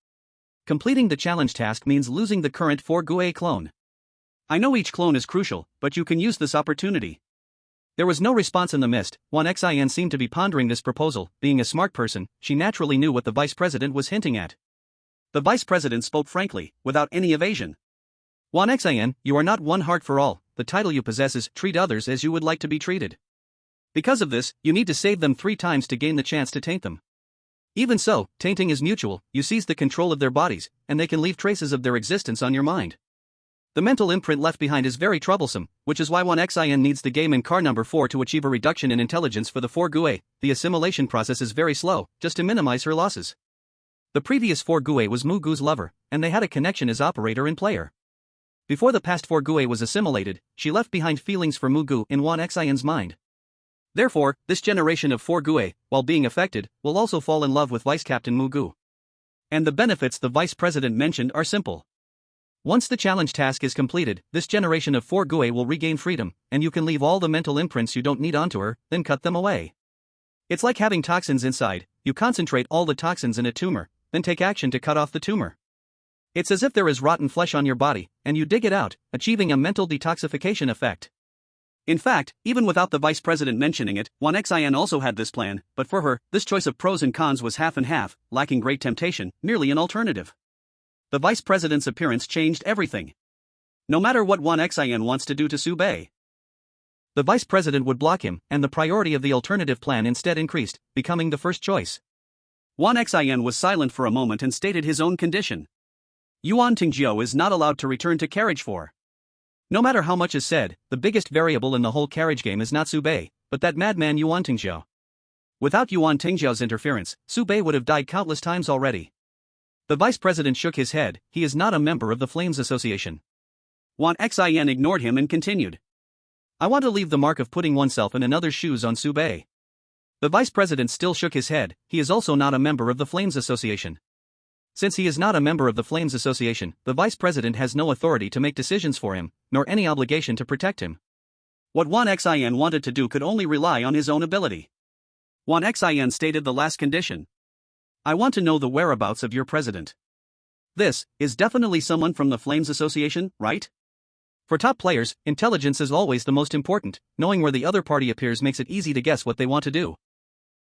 Speaker 1: Completing the challenge task means losing the current Foresee clone. I know each clone is crucial, but you can use this opportunity. There was no response in the mist. Wan Xian seemed to be pondering this proposal. Being a smart person, she naturally knew what the Vice President was hinting at. The Vice President spoke frankly, without any evasion. Wan Xian, you are not one heart for all. The title you possess is treat others as you would like to be treated. Because of this, you need to save them 3 times to gain the chance to taint them. Even so, tainting is mutual. You seize the control of their bodies, and they can leave traces of their existence on your mind. The mental imprint left behind is very troublesome, which is why Wan Xian needs the game in car number 4 to achieve a reduction in intelligence for the Foresee. The assimilation process is very slow, just to minimize her losses. The previous Foresee was Mu Gu's lover, and they had a connection as operator and player. Before the past Foresee was assimilated, she left behind feelings for Mu Gu in Wan Xian's mind. Therefore, this generation of Foresee, while being affected, will also fall in love with Vice Captain Mu Gu. And the benefits the Vice President mentioned are simple. Once the challenge task is completed, this generation of Foresee will regain freedom, and you can leave all the mental imprints you don't need onto her, then cut them away. It's like having toxins inside. You concentrate all the toxins in a tumor, then take action to cut off the tumor. It's as if there is rotten flesh on your body, and you dig it out, achieving a mental detoxification effect. In fact, even without the Vice President mentioning it, Wan Xian also had this plan, but for her, this choice of pros and cons was half and half, lacking great temptation, merely an alternative. The Vice President's appearance changed everything. No matter what Wan Xian wants to do to Su Baiye, the Vice President would block him, and the priority of the alternative plan instead increased, becoming the first choice. Wan Xian was silent for a moment and stated his own condition. Yuan Tingjiao is not allowed to return to Carriage 4. No matter how much is said, the biggest variable in the whole carriage game is not Su Baiye, but that madman Yuan Tingjiao. Without Yuan Tingjiao's interference, Su Baiye would have died countless times already. The Vice President shook his head. He is not a member of the Flames Association. Wan Xian ignored him and continued. I want to leave the mark of putting oneself in another's shoes on Su Baiye. The Vice President still shook his head. He is also not a member of the Flames Association. Since he is not a member of the Flames Association, the Vice President has no authority to make decisions for him, nor any obligation to protect him. What Wan Xian wanted to do could only rely on his own ability. Wan Xian stated the last condition. I want to know the whereabouts of your president. This is definitely someone from the Flames Association, right? For top players, intelligence is always the most important. Knowing where the other party appears makes it easy to guess what they want to do.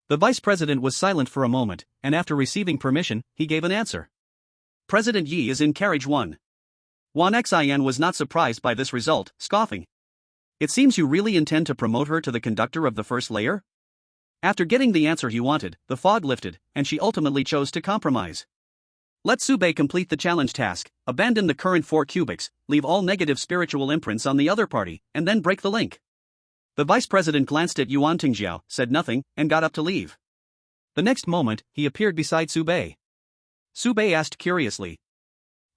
Speaker 1: The Vice President was silent for a moment, and after receiving permission, he gave an answer. President Yi is in Carriage 1. Wan Xian was not surprised by this result, scoffing. It seems you really intend to promote her to the conductor of the first layer? After getting the answer he wanted, the fog lifted, and she ultimately chose to compromise. Let Su Baiye complete the challenge task, abandon the current 4 cubics, leave all negative spiritual imprints on the other party, and then break the link. The Vice President glanced at Yuan Tingjiao, said nothing, and got up to leave. The next moment, he appeared beside Su Baiye. Su Baiye asked curiously.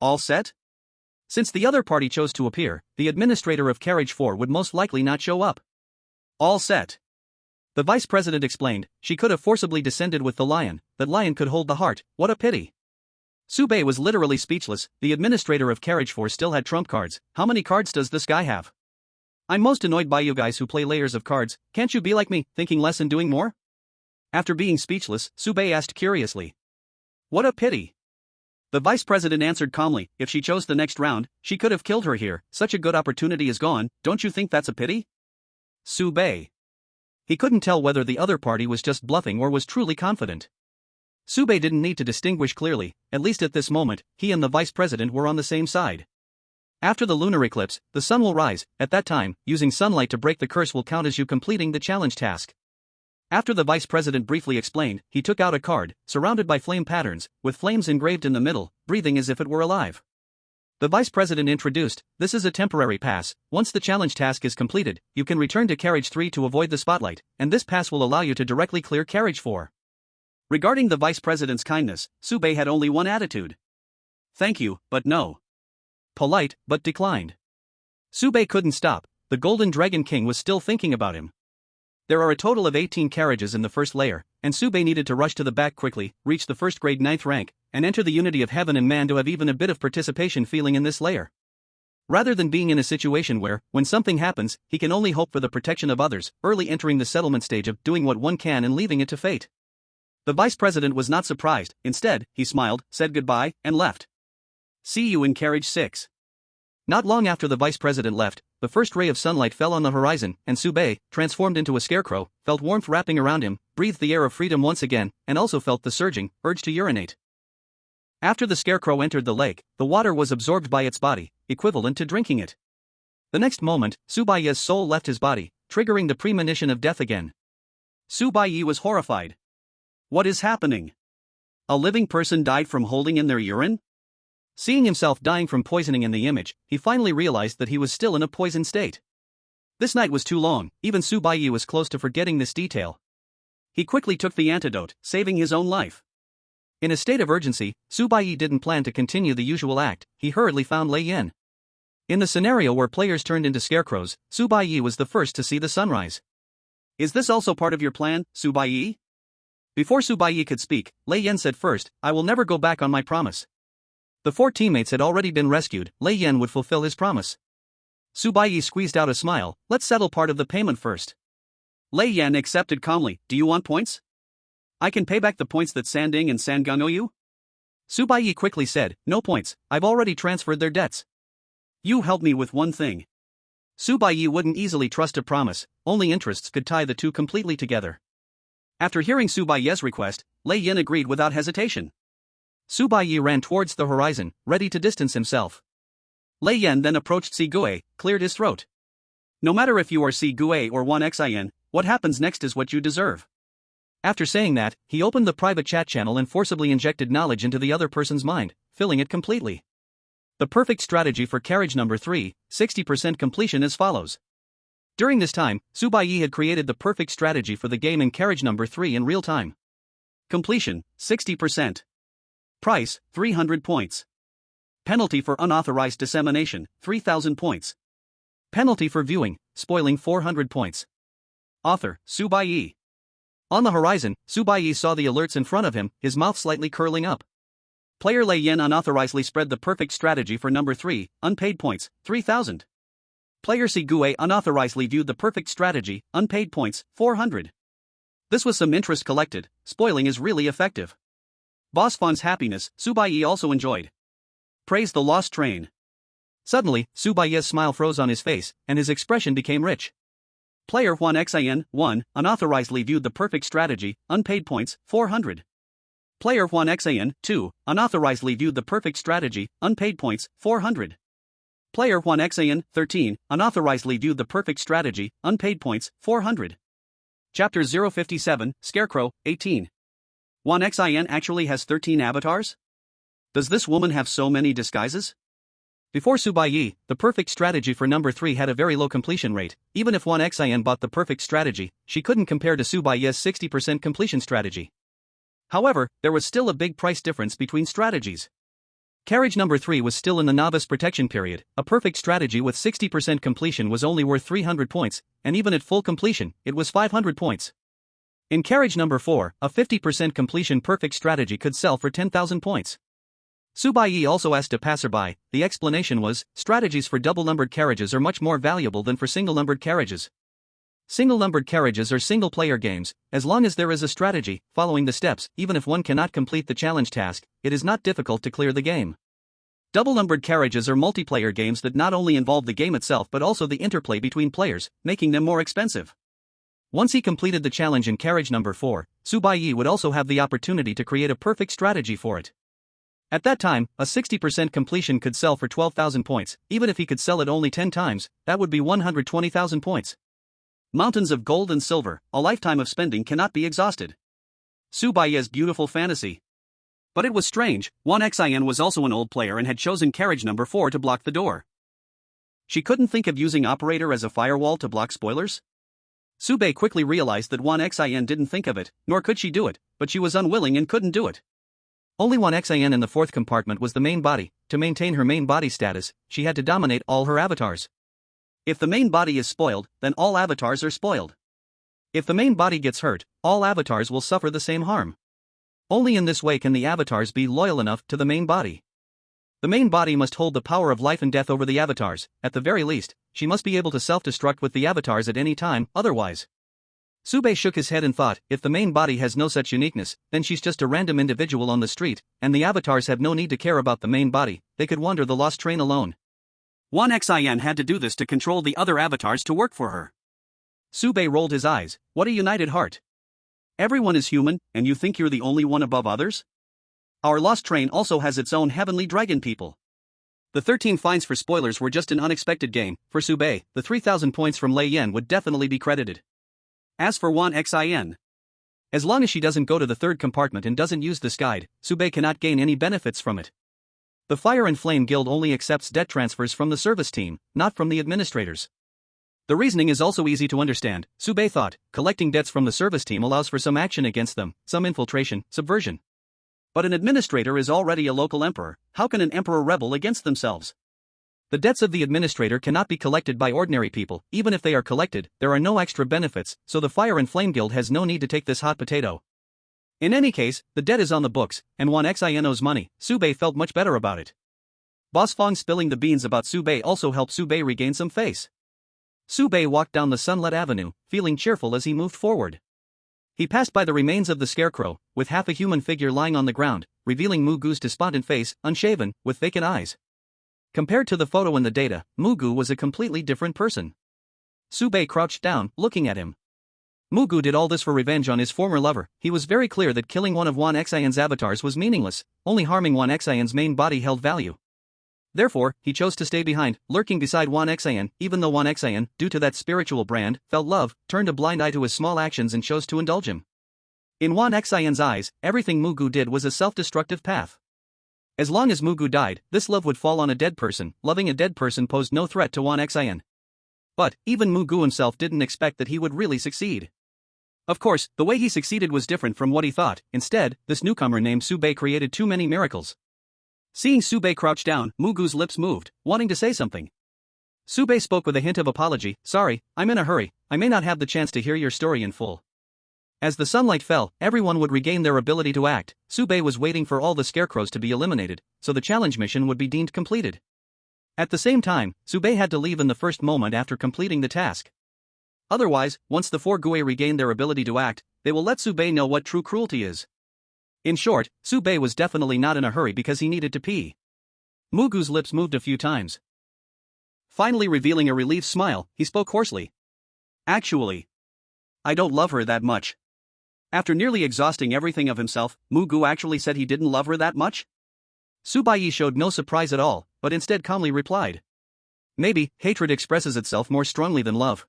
Speaker 1: All set? Since the other party chose to appear, the administrator of Carriage 4 would most likely not show up. All set. The Vice President explained. She could have forcibly descended with the lion. That lion could hold the heart. What a pity. Su Baiye was literally speechless. The administrator of Carriage 4 still had trump cards. How many cards does this guy have? I'm most annoyed by you guys who play layers of cards. Can't you be like me, thinking less and doing more? After being speechless, Su Baiye asked curiously. What a pity. The vice president answered calmly, if she chose the next round, she could have killed her here, such a good opportunity is gone, don't you think that's a pity? Baiye. He couldn't tell whether the other party was just bluffing or was truly confident. Baiye didn't need to distinguish clearly, at least at this moment, he and the vice president were on the same side. After the lunar eclipse, the sun will rise. At that time, using sunlight to break the curse will count as you completing the challenge task. After the vice president briefly explained, he took out a card, surrounded by flame patterns, with flames engraved in the middle, breathing as if it were alive. The vice president introduced, this is a temporary pass. Once the challenge task is completed, you can return to carriage 3 to avoid the spotlight, and this pass will allow you to directly clear carriage 4. Regarding the vice president's kindness, Baiye had only one attitude. Thank you, but no. Polite, but declined. Baiye couldn't stop, the Golden Dragon King was still thinking about him. There are a total of 18 carriages in the first layer, and Baiye needed to rush to the back quickly, reach the first grade 9th rank, and enter the unity of heaven and man to have even a bit of participation feeling in this layer. Rather than being in a situation where, when something happens, he can only hope for the protection of others, early entering the settlement stage of doing what one can and leaving it to fate. The vice president was not surprised, instead, he smiled, said goodbye, and left. See you in carriage 6. Not long after the vice president left, the first ray of sunlight fell on the horizon, and Baiye, transformed into a scarecrow, felt warmth wrapping around him, breathed the air of freedom once again, and also felt the surging urge to urinate. After the scarecrow entered the lake, the water was absorbed by its body, equivalent to drinking it. The next moment, Baiye's soul left his body, triggering the premonition of death again. Baiye was horrified. What is happening? A living person died from holding in their urine? Seeing himself dying from poisoning in the image, he finally realized that he was still in a poisoned state. This night was too long, even Baiye was close to forgetting this detail. He quickly took the antidote, saving his own life. In a state of urgency, Baiye didn't plan to continue the usual act, he hurriedly found Lei Yan. In the scenario where players turned into scarecrows, Baiye was the first to see the sunrise. Is this also part of your plan, Baiye? Before Baiye could speak, Lei Yan said first, I will never go back on my promise. The 4 teammates had already been rescued, Lei Yan would fulfill his promise. Baiye squeezed out a smile, let's settle part of the payment first. Lei Yan accepted calmly, do you want points? I can pay back the points that Sanding and Sangang owe you? Baiye quickly said, no points, I've already transferred their debts. You help me with one thing. Baiye wouldn't easily trust a promise, only interests could tie the two completely together. After hearing Baiye's request, Lei Yan agreed without hesitation. Baiye ran towards the horizon, ready to distance himself. Lei Yan then approached Gue, cleared his throat. No matter if you are Gue or 1xin, what happens next is what you deserve. After saying that, he opened the private chat channel and forcibly injected knowledge into the other person's mind, filling it completely. The perfect strategy for carriage number 3, 60% completion as follows. During this time, Baiye had created the perfect strategy for the game in carriage number 3 in real time. Completion, 60%. Price, 300 points. Penalty for unauthorized dissemination, 3,000 points. Penalty for viewing, spoiling 400 points. Author, Baiye. On the horizon, Baiye saw the alerts in front of him, his mouth slightly curling up. Player Lei Yan unauthorizedly spread the perfect strategy for number 3, unpaid points, 3,000. Player Gue unauthorizedly viewed the perfect strategy, unpaid points, 400. This was some interest collected, spoiling is really effective. Boss Fon's happiness, Baiye also enjoyed. Praise the lost train. Suddenly, Baiye's smile froze on his face, and his expression became rich. Player 1xin, 1, unauthorizedly viewed the perfect strategy, unpaid points, 400. Player 1xin, 2, unauthorizedly viewed the perfect strategy, unpaid points, 400. Player 1xin, 13, unauthorizedly viewed the perfect strategy, unpaid points, 400. Chapter 057, Scarecrow, 18. 1xin actually has 13 avatars? Does this woman have so many disguises? Before Baiye, the perfect strategy for number 3 had a very low completion rate. Even if 1xin bought the perfect strategy, she couldn't compare to Baiye's 60% completion strategy. However, there was still a big price difference between strategies. Carriage number 3 was still in the novice protection period. A perfect strategy with 60% completion was only worth 300 points, and even at full completion, it was 500 points. In carriage number 4, a 50% completion perfect strategy could sell for 10,000 points. Baiye also asked a passerby, the explanation was, strategies for double-numbered carriages are much more valuable than for single-numbered carriages. Single-numbered carriages are single-player games. As long as there is a strategy, following the steps, even if one cannot complete the challenge task, it is not difficult to clear the game. Double-numbered carriages are multiplayer games that not only involve the game itself but also the interplay between players, making them more expensive. Once he completed the challenge in carriage number 4, Baiye would also have the opportunity to create a perfect strategy for it. At that time, a 60% completion could sell for 12,000 points. Even if he could sell it only 10 times, that would be 120,000 points. Mountains of gold and silver, a lifetime of spending cannot be exhausted. Baiye's beautiful fantasy. But it was strange, Xin was also an old player and had chosen carriage number 4 to block the door. She couldn't think of using operator as a firewall to block spoilers? Baiye quickly realized that Xin didn't think of it, nor could she do it, but she was unwilling and couldn't do it. Only Xin in the 4th compartment was the main body. To maintain her main body status, she had to dominate all her avatars. If the main body is spoiled, then all avatars are spoiled. If the main body gets hurt, all avatars will suffer the same harm. Only in this way can the avatars be loyal enough to the main body. The main body must hold the power of life and death over the avatars. At the very least, she must be able to self-destruct with the avatars at any time, otherwise. Baiye shook his head and thought, if the main body has no such uniqueness, then she's just a random individual on the street, and the avatars have no need to care about the main body, they could wander the lost train alone. Xin had to do this to control the other avatars to work for her. Baiye rolled his eyes. What a united heart. Everyone is human, and you think you're the only one above others? Our lost train also has its own heavenly dragon people. The 13 fines for spoilers were just an unexpected gain. For Baiye, the 3,000 points from Lei Yan would definitely be credited. As for Xin, as long as she doesn't go to the 3rd compartment and doesn't use this guide, Baiye cannot gain any benefits from it. The Fire and Flame Guild only accepts debt transfers from the service team, not from the administrators. The reasoning is also easy to understand. Baiye thought, collecting debts from the service team allows for some action against them, some infiltration, subversion. But an administrator is already a local emperor. How can an emperor rebel against themselves? The debts of the administrator cannot be collected by ordinary people. Even if they are collected, there are no extra benefits, so the Fire and Flame Guild has no need to take this hot potato. In any case, the debt is on the books, and Xin owes money. Baiye felt much better about it. Boss Fong spilling the beans about Baiye also helped Baiye regain some face. Baiye walked down the sunlit avenue, feeling cheerful as he moved forward. He passed by the remains of the scarecrow, with half a human figure lying on the ground, revealing Mugu's despondent face, unshaven, with vacant eyes. Compared to the photo in the data, Mugu was a completely different person. Baiye crouched down, looking at him. Mugu did all this for revenge on his former lover. He was very clear that killing one of Xin's avatars was meaningless, only harming Xin's main body held value. Therefore, he chose to stay behind, lurking beside Xin, even though Xin, due to that spiritual brand, felt love, turned a blind eye to his small actions and chose to indulge him. In Xin's eyes, everything Mugu did was a self-destructive path. As long as Mugu died, this love would fall on a dead person. Loving a dead person posed no threat to Xin. But, even Mugu himself didn't expect that he would really succeed. Of course, the way he succeeded was different from what he thought. Instead, this newcomer named Baiye created too many miracles. Seeing Baiye crouch down, Mugu's lips moved, wanting to say something. Baiye spoke with a hint of apology. Sorry, I'm in a hurry, I may not have the chance to hear your story in full. As the sunlight fell, everyone would regain their ability to act. Baiye was waiting for all the scarecrows to be eliminated, so the challenge mission would be deemed completed. At the same time, Baiye had to leave in the first moment after completing the task. Otherwise, once the 4 Gue regain their ability to act, they will let Baiye know what true cruelty is. In short, Baiye was definitely not in a hurry because he needed to pee. Mugu's lips moved a few times. Finally revealing a relieved smile, he spoke hoarsely. Actually, I don't love her that much. After nearly exhausting everything of himself, Mugu actually said he didn't love her that much? Baiye showed no surprise at all, but instead calmly replied. Maybe, hatred expresses itself more strongly than love.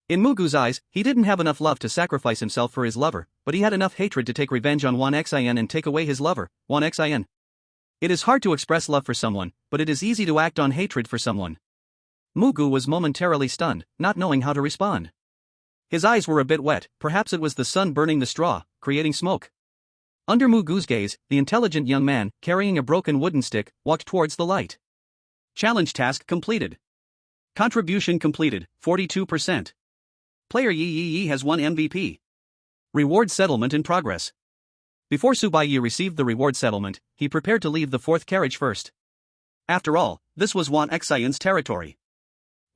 Speaker 1: In Mugu's eyes, he didn't have enough love to sacrifice himself for his lover, but he had enough hatred to take revenge on Xin and take away his lover, Xin. It is hard to express love for someone, but it is easy to act on hatred for someone. Mugu was momentarily stunned, not knowing how to respond. His eyes were a bit wet, perhaps it was the sun burning the straw, creating smoke. Under Mugu's gaze, the intelligent young man, carrying a broken wooden stick, walked towards the light. Challenge task completed. Contribution completed, 42%. Player Yi has won MVP. Reward settlement in progress. Before Baiye received the reward settlement, he prepared to leave the 4th carriage first. After all, this was Xin's territory.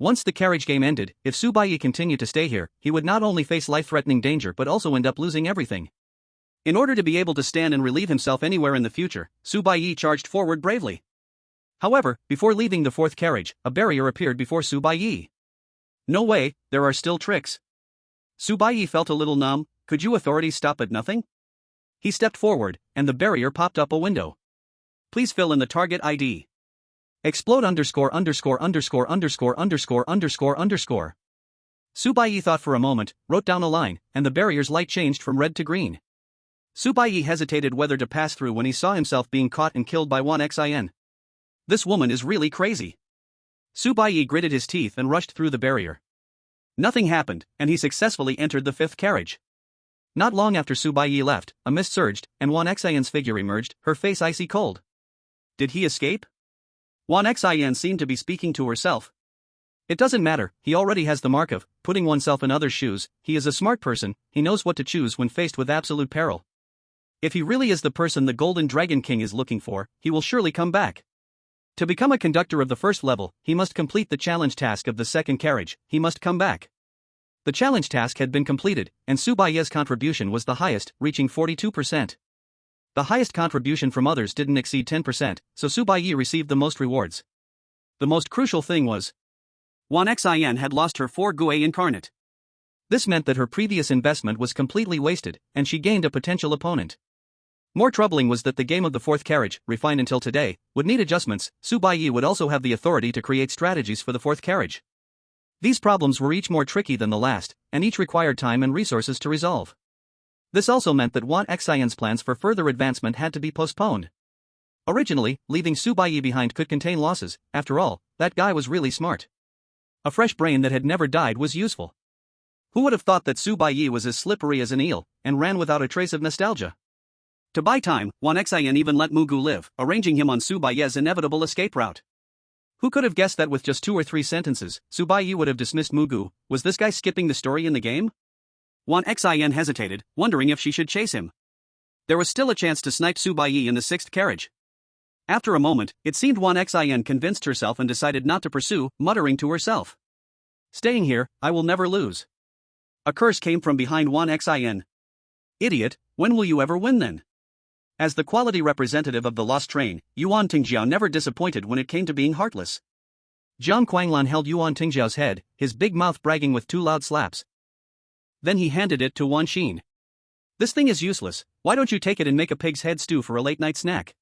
Speaker 1: Once the carriage game ended, if Baiye continued to stay here, he would not only face life-threatening danger but also end up losing everything. In order to be able to stand and relieve himself anywhere in the future, Baiye charged forward bravely. However, before leaving the fourth carriage, a barrier appeared before Baiye. No way, there are still tricks. Baiye felt a little numb. Could you authorities stop at nothing? He stepped forward, and the barrier popped up a window. Please fill in the target ID. Explode underscore underscore underscore underscore underscore underscore underscore. Baiye thought for a moment, wrote down a line, and the barrier's light changed from red to green. Baiye hesitated whether to pass through when he saw himself being caught and killed by awakens. This woman is really crazy. Baiye gritted his teeth and rushed through the barrier. Nothing happened, and he successfully entered the fifth carriage. Not long after Baiye left, a mist surged, and awakens' figure emerged, her face icy cold. Did he escape? awakens seemed to be speaking to herself. It doesn't matter, he already has the mark of putting oneself in others' shoes. He is a smart person, he knows what to choose when faced with absolute peril. If he really is the person the Golden Dragon King is looking for, he will surely come back. To become a conductor of the first level, he must complete the challenge task of the second carriage. He must come back. The challenge task had been completed, and Baiye's contribution was the highest, reaching 42%. The highest contribution from others didn't exceed 10%, so Baiye received the most rewards. The most crucial thing was awakens had lost her 4 Gue incarnate. This meant that her previous investment was completely wasted, and she gained a potential opponent. More troubling was that the game of the fourth carriage, refined until today, would need adjustments. Baiye would also have the authority to create strategies for the fourth carriage. These problems were each more tricky than the last, and each required time and resources to resolve. This also meant that awakens' plans for further advancement had to be postponed. Originally, leaving Baiye behind could contain losses. After all, that guy was really smart. A fresh brain that had never died was useful. Who would have thought that Baiye was as slippery as an eel, and ran without a trace of nostalgia? To buy time, awakens even let Mugu live, arranging him on Baiye's inevitable escape route. Who could have guessed that with just 2 or 3 sentences, Baiye would have dismissed Mugu? Was this guy skipping the story in the game? awakens hesitated, wondering if she should chase him. There was still a chance to snipe Baiye in the 6th carriage. After a moment, it seemed awakens convinced herself and decided not to pursue, muttering to herself. Staying here, I will never lose. A curse came from behind awakens. Idiot, when will you ever win then? As the quality representative of the lost train, Yuan Tingjiao never disappointed when it came to being heartless. Jiang Quanglan held Yuan Tingjiao's head, his big mouth bragging with 2 loud slaps. Then he handed it to Wan Xin. This thing is useless, why don't you take it and make a pig's head stew for a late-night snack?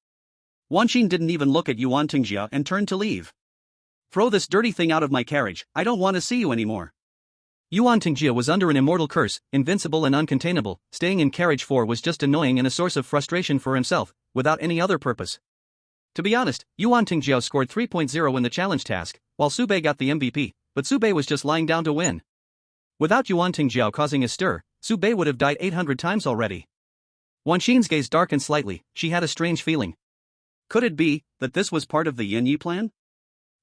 Speaker 1: Wan Xin didn't even look at Yuan Tingjiao and turned to leave. Throw this dirty thing out of my carriage, I don't want to see you anymore. Yuan Tingjiao was under an immortal curse, invincible and uncontainable. Staying in carriage 4 was just annoying and a source of frustration for himself, without any other purpose. To be honest, Yuan Tingjiao scored 3.0 in the challenge task, while Baiye got the MVP, but Baiye was just lying down to win. Without Yuan Tingjiao causing a stir, Baiye would have died 800 times already. Wan Xin's gaze darkened slightly. She had a strange feeling. Could it be that this was part of the Yin Yi plan?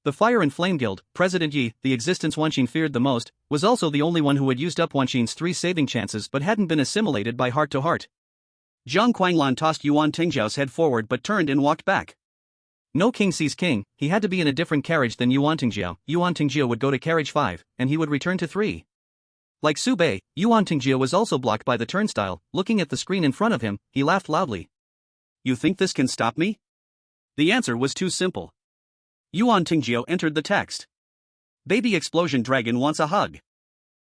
Speaker 1: The Fire and Flame Guild, President Yi, the existence Wan Xin feared the most, was also the only one who had used up Wan Xin's 3 saving chances but hadn't been assimilated by heart to heart. Jiang Quanglan tossed Yuan Tingjiao's head forward but turned and walked back. No king sees king, he had to be in a different carriage than Yuan Tingjiao. Yuan Tingjiao would go to carriage 5, and he would return to 3. Like Baiye, Yuan Tingjiao was also blocked by the turnstile. Looking at the screen in front of him, he laughed loudly. You think this can stop me? The answer was too simple. Yuan Tingjiao entered the text. Baby explosion dragon wants a hug.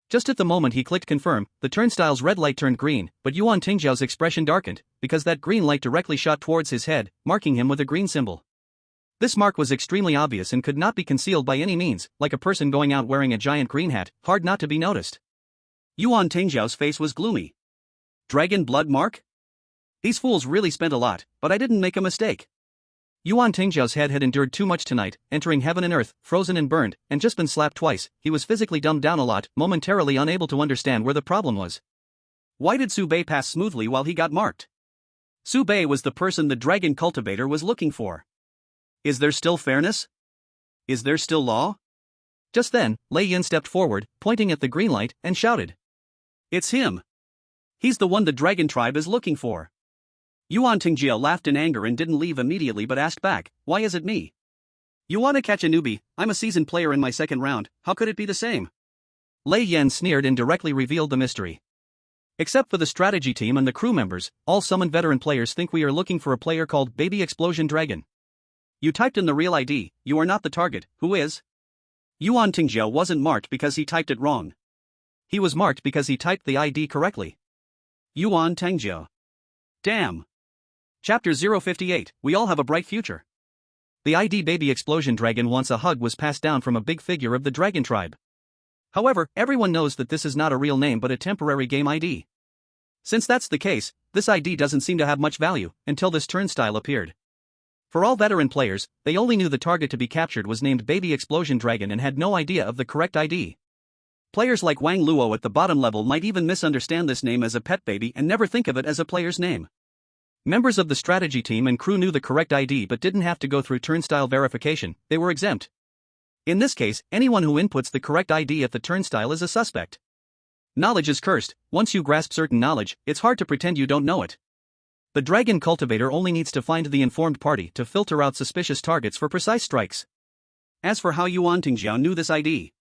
Speaker 1: Just at the moment he clicked confirm, the turnstile's red light turned green, but Yuan Tingjiao's expression darkened, because that green light directly shot towards his head, marking him with a green symbol. This mark was extremely obvious and could not be concealed by any means, like a person going out wearing a giant green hat, hard not to be noticed. Yuan Tingjiao's face was gloomy. Dragon blood mark? These fools really spent a lot, but I didn't make a mistake. Yuan Tingjiao's head had endured too much tonight, entering heaven and earth, frozen and burned, and just been slapped twice. He was physically dumbed down a lot, momentarily unable to understand where the problem was. Why did Baiye pass smoothly while he got marked? Baiye was the person the dragon cultivator was looking for. Is there still fairness? Is there still law? Just then, Lei Yin stepped forward, pointing at the green light, and shouted. It's him. He's the one the dragon tribe is looking for. Yuan Tingjiao laughed in anger and didn't leave immediately but asked back, why is it me? You want to catch a newbie? I'm a seasoned player in my second round, how could it be the same? Lei Yan sneered and directly revealed the mystery. Except for the strategy team and the crew members, all summoned veteran players think we are looking for a player called Baby Explosion Dragon. You typed in the real ID, you are not the target, who is? Yuan Tingjiao wasn't marked because he typed it wrong. He was marked because he typed the ID correctly. Yuan Tingjiao. Damn. Chapter 058, we all have a bright future. The ID Baby Explosion Dragon wants a hug was passed down from a big figure of the dragon tribe. However, everyone knows that this is not a real name but a temporary game ID. Since that's the case, this ID doesn't seem to have much value until this turnstile appeared. For all veteran players, they only knew the target to be captured was named Baby Explosion Dragon and had no idea of the correct ID. Players like Wang Luo at the bottom level might even misunderstand this name as a pet baby and never think of it as a player's name. Members of the strategy team and crew knew the correct ID but didn't have to go through turnstile verification, they were exempt. In this case, anyone who inputs the correct ID at the turnstile is a suspect. Knowledge is cursed. Once you grasp certain knowledge, it's hard to pretend you don't know it. The dragon cultivator only needs to find the informed party to filter out suspicious targets for precise strikes. As for how Yuan Tingjiao knew this ID,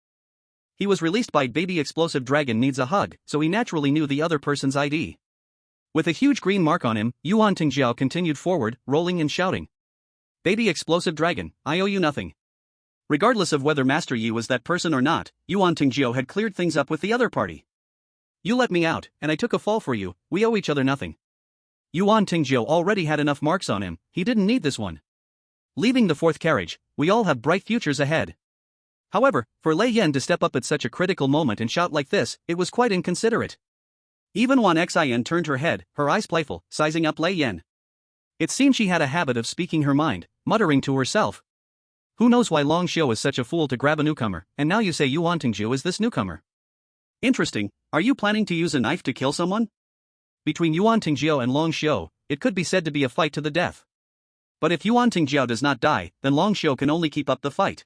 Speaker 1: he was released by Baby Explosive Dragon needs a hug, so he naturally knew the other person's ID. With a huge green mark on him, Yuan Tingjiao continued forward, rolling and shouting. Baby Explosive Dragon, I owe you nothing. Regardless of whether Master Yi was that person or not, Yuan Tingjiao had cleared things up with the other party. You let me out, and I took a fall for you, we owe each other nothing. Yuan Tingjiao already had enough marks on him, he didn't need this one. Leaving the fourth carriage, we all have bright futures ahead. However, for Lei Yan to step up at such a critical moment and shout like this, it was quite inconsiderate. Even Wan Xian turned her head, her eyes playful, sizing up Lei Yan. It seemed she had a habit of speaking her mind, muttering to herself. Who knows why Long Xiu is such a fool to grab a newcomer, and now you say Yuan Tingjiao is this newcomer. Interesting, are you planning to use a knife to kill someone? Between Yuan Tingjiao and Long Xiu, it could be said to be a fight to the death. But if Yuan Tingjiao does not die, then Long Xiu can only keep up the fight.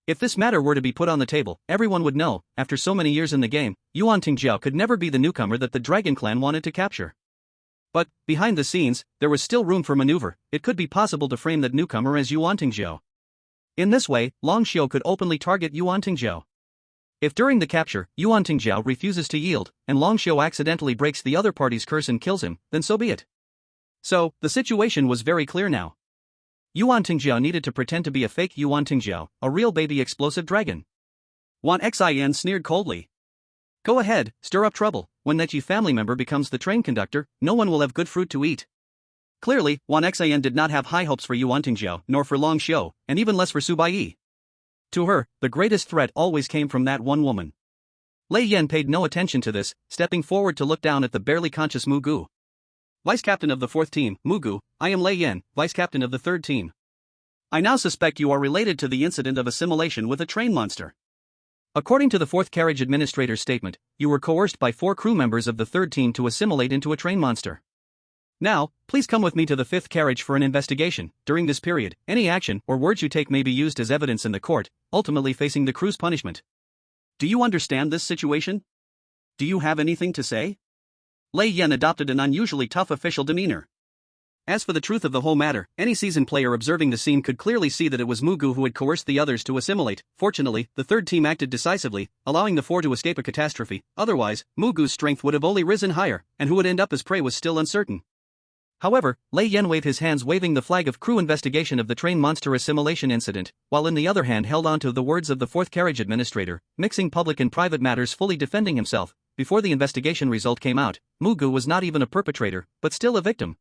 Speaker 1: If this matter were to be put on the table, everyone would know, after so many years in the game, Yuan Tingjiao could never be the newcomer that the Dragon Clan wanted to capture. But, behind the scenes, there was still room for maneuver. It could be possible to frame that newcomer as Yuan Tingjiao. In this way, Long Xiu could openly target Yuan Tingjiao. If during the capture, Yuan Tingjiao refuses to yield, and Long Xiu accidentally breaks the other party's curse and kills him, then so be it. So, the situation was very clear now. Yuan Tingjiao needed to pretend to be a fake Yuan Tingjiao, a real Baby Explosive Dragon. Wan Xin sneered coldly. Go ahead, stir up trouble. When that Yi family member becomes the train conductor, no one will have good fruit to eat. Clearly, Wan Xian did not have high hopes for Yuan Tingjiao, nor for Long Xiu, and even less for Su Baiye. To her, the greatest threat always came from that one woman. Lei Yan paid no attention to this, stepping forward to look down at the barely conscious Mu Gu. Vice Captain of the 4th Team, Mu Gu, I am Lei Yan, Vice Captain of the 3rd Team. I now suspect you are related to the incident of assimilation with a train monster. According to the 4th Carriage Administrator's statement, you were coerced by 4 crew members of the 3rd Team to assimilate into a train monster. Now, please come with me to the 5th carriage for an investigation. During this period, any action or words you take may be used as evidence in the court, ultimately facing the crew's punishment. Do you understand this situation? Do you have anything to say? Lei Yan adopted an unusually tough official demeanor. As for the truth of the whole matter, any seasoned player observing the scene could clearly see that it was Mu Gu who had coerced the others to assimilate. Fortunately, the 3rd Team acted decisively, allowing the 4 to escape a catastrophe. Otherwise, Mu Gu's strength would have only risen higher, and who would end up as prey was still uncertain. However, Lei Yan waved his hands waving the flag of crew investigation of the train monster assimilation incident, while in the other hand held on to the words of the 4th Carriage Administrator, mixing public and private matters, fully defending himself. Before the investigation result came out, Mu Gu was not even a perpetrator, but still a victim.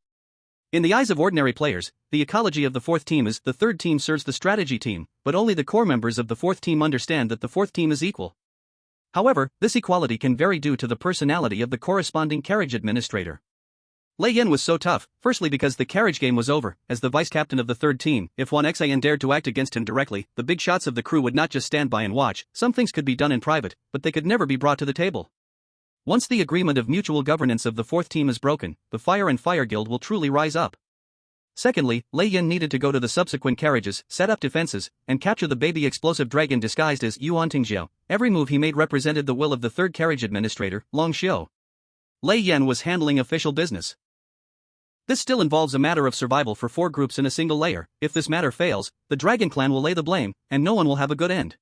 Speaker 1: In the eyes of ordinary players, the ecology of the 4th Team is the 3rd Team serves the strategy team, but only the core members of the 4th Team understand that the 4th Team is equal. However, this equality can vary due to the personality of the corresponding carriage administrator. Lei Yan was so tough, firstly because the carriage game was over. As the vice captain of the 3rd Team, if Wan Xian dared to act against him directly, the big shots of the crew would not just stand by and watch. Some things could be done in private, but they could never be brought to the table. Once the agreement of mutual governance of the 4th Team is broken, the Fire and Fire Guild will truly rise up. Secondly, Lei Yan needed to go to the subsequent carriages, set up defenses, and capture the Baby Explosive Dragon disguised as Yuan Tingjiao. Every move he made represented the will of the 3rd Carriage Administrator, Long Xiu. Lei Yan was handling official business. This still involves a matter of survival for 4 groups in a single layer. If this matter fails, the Dragon Clan will lay the blame, and no one will have a good end.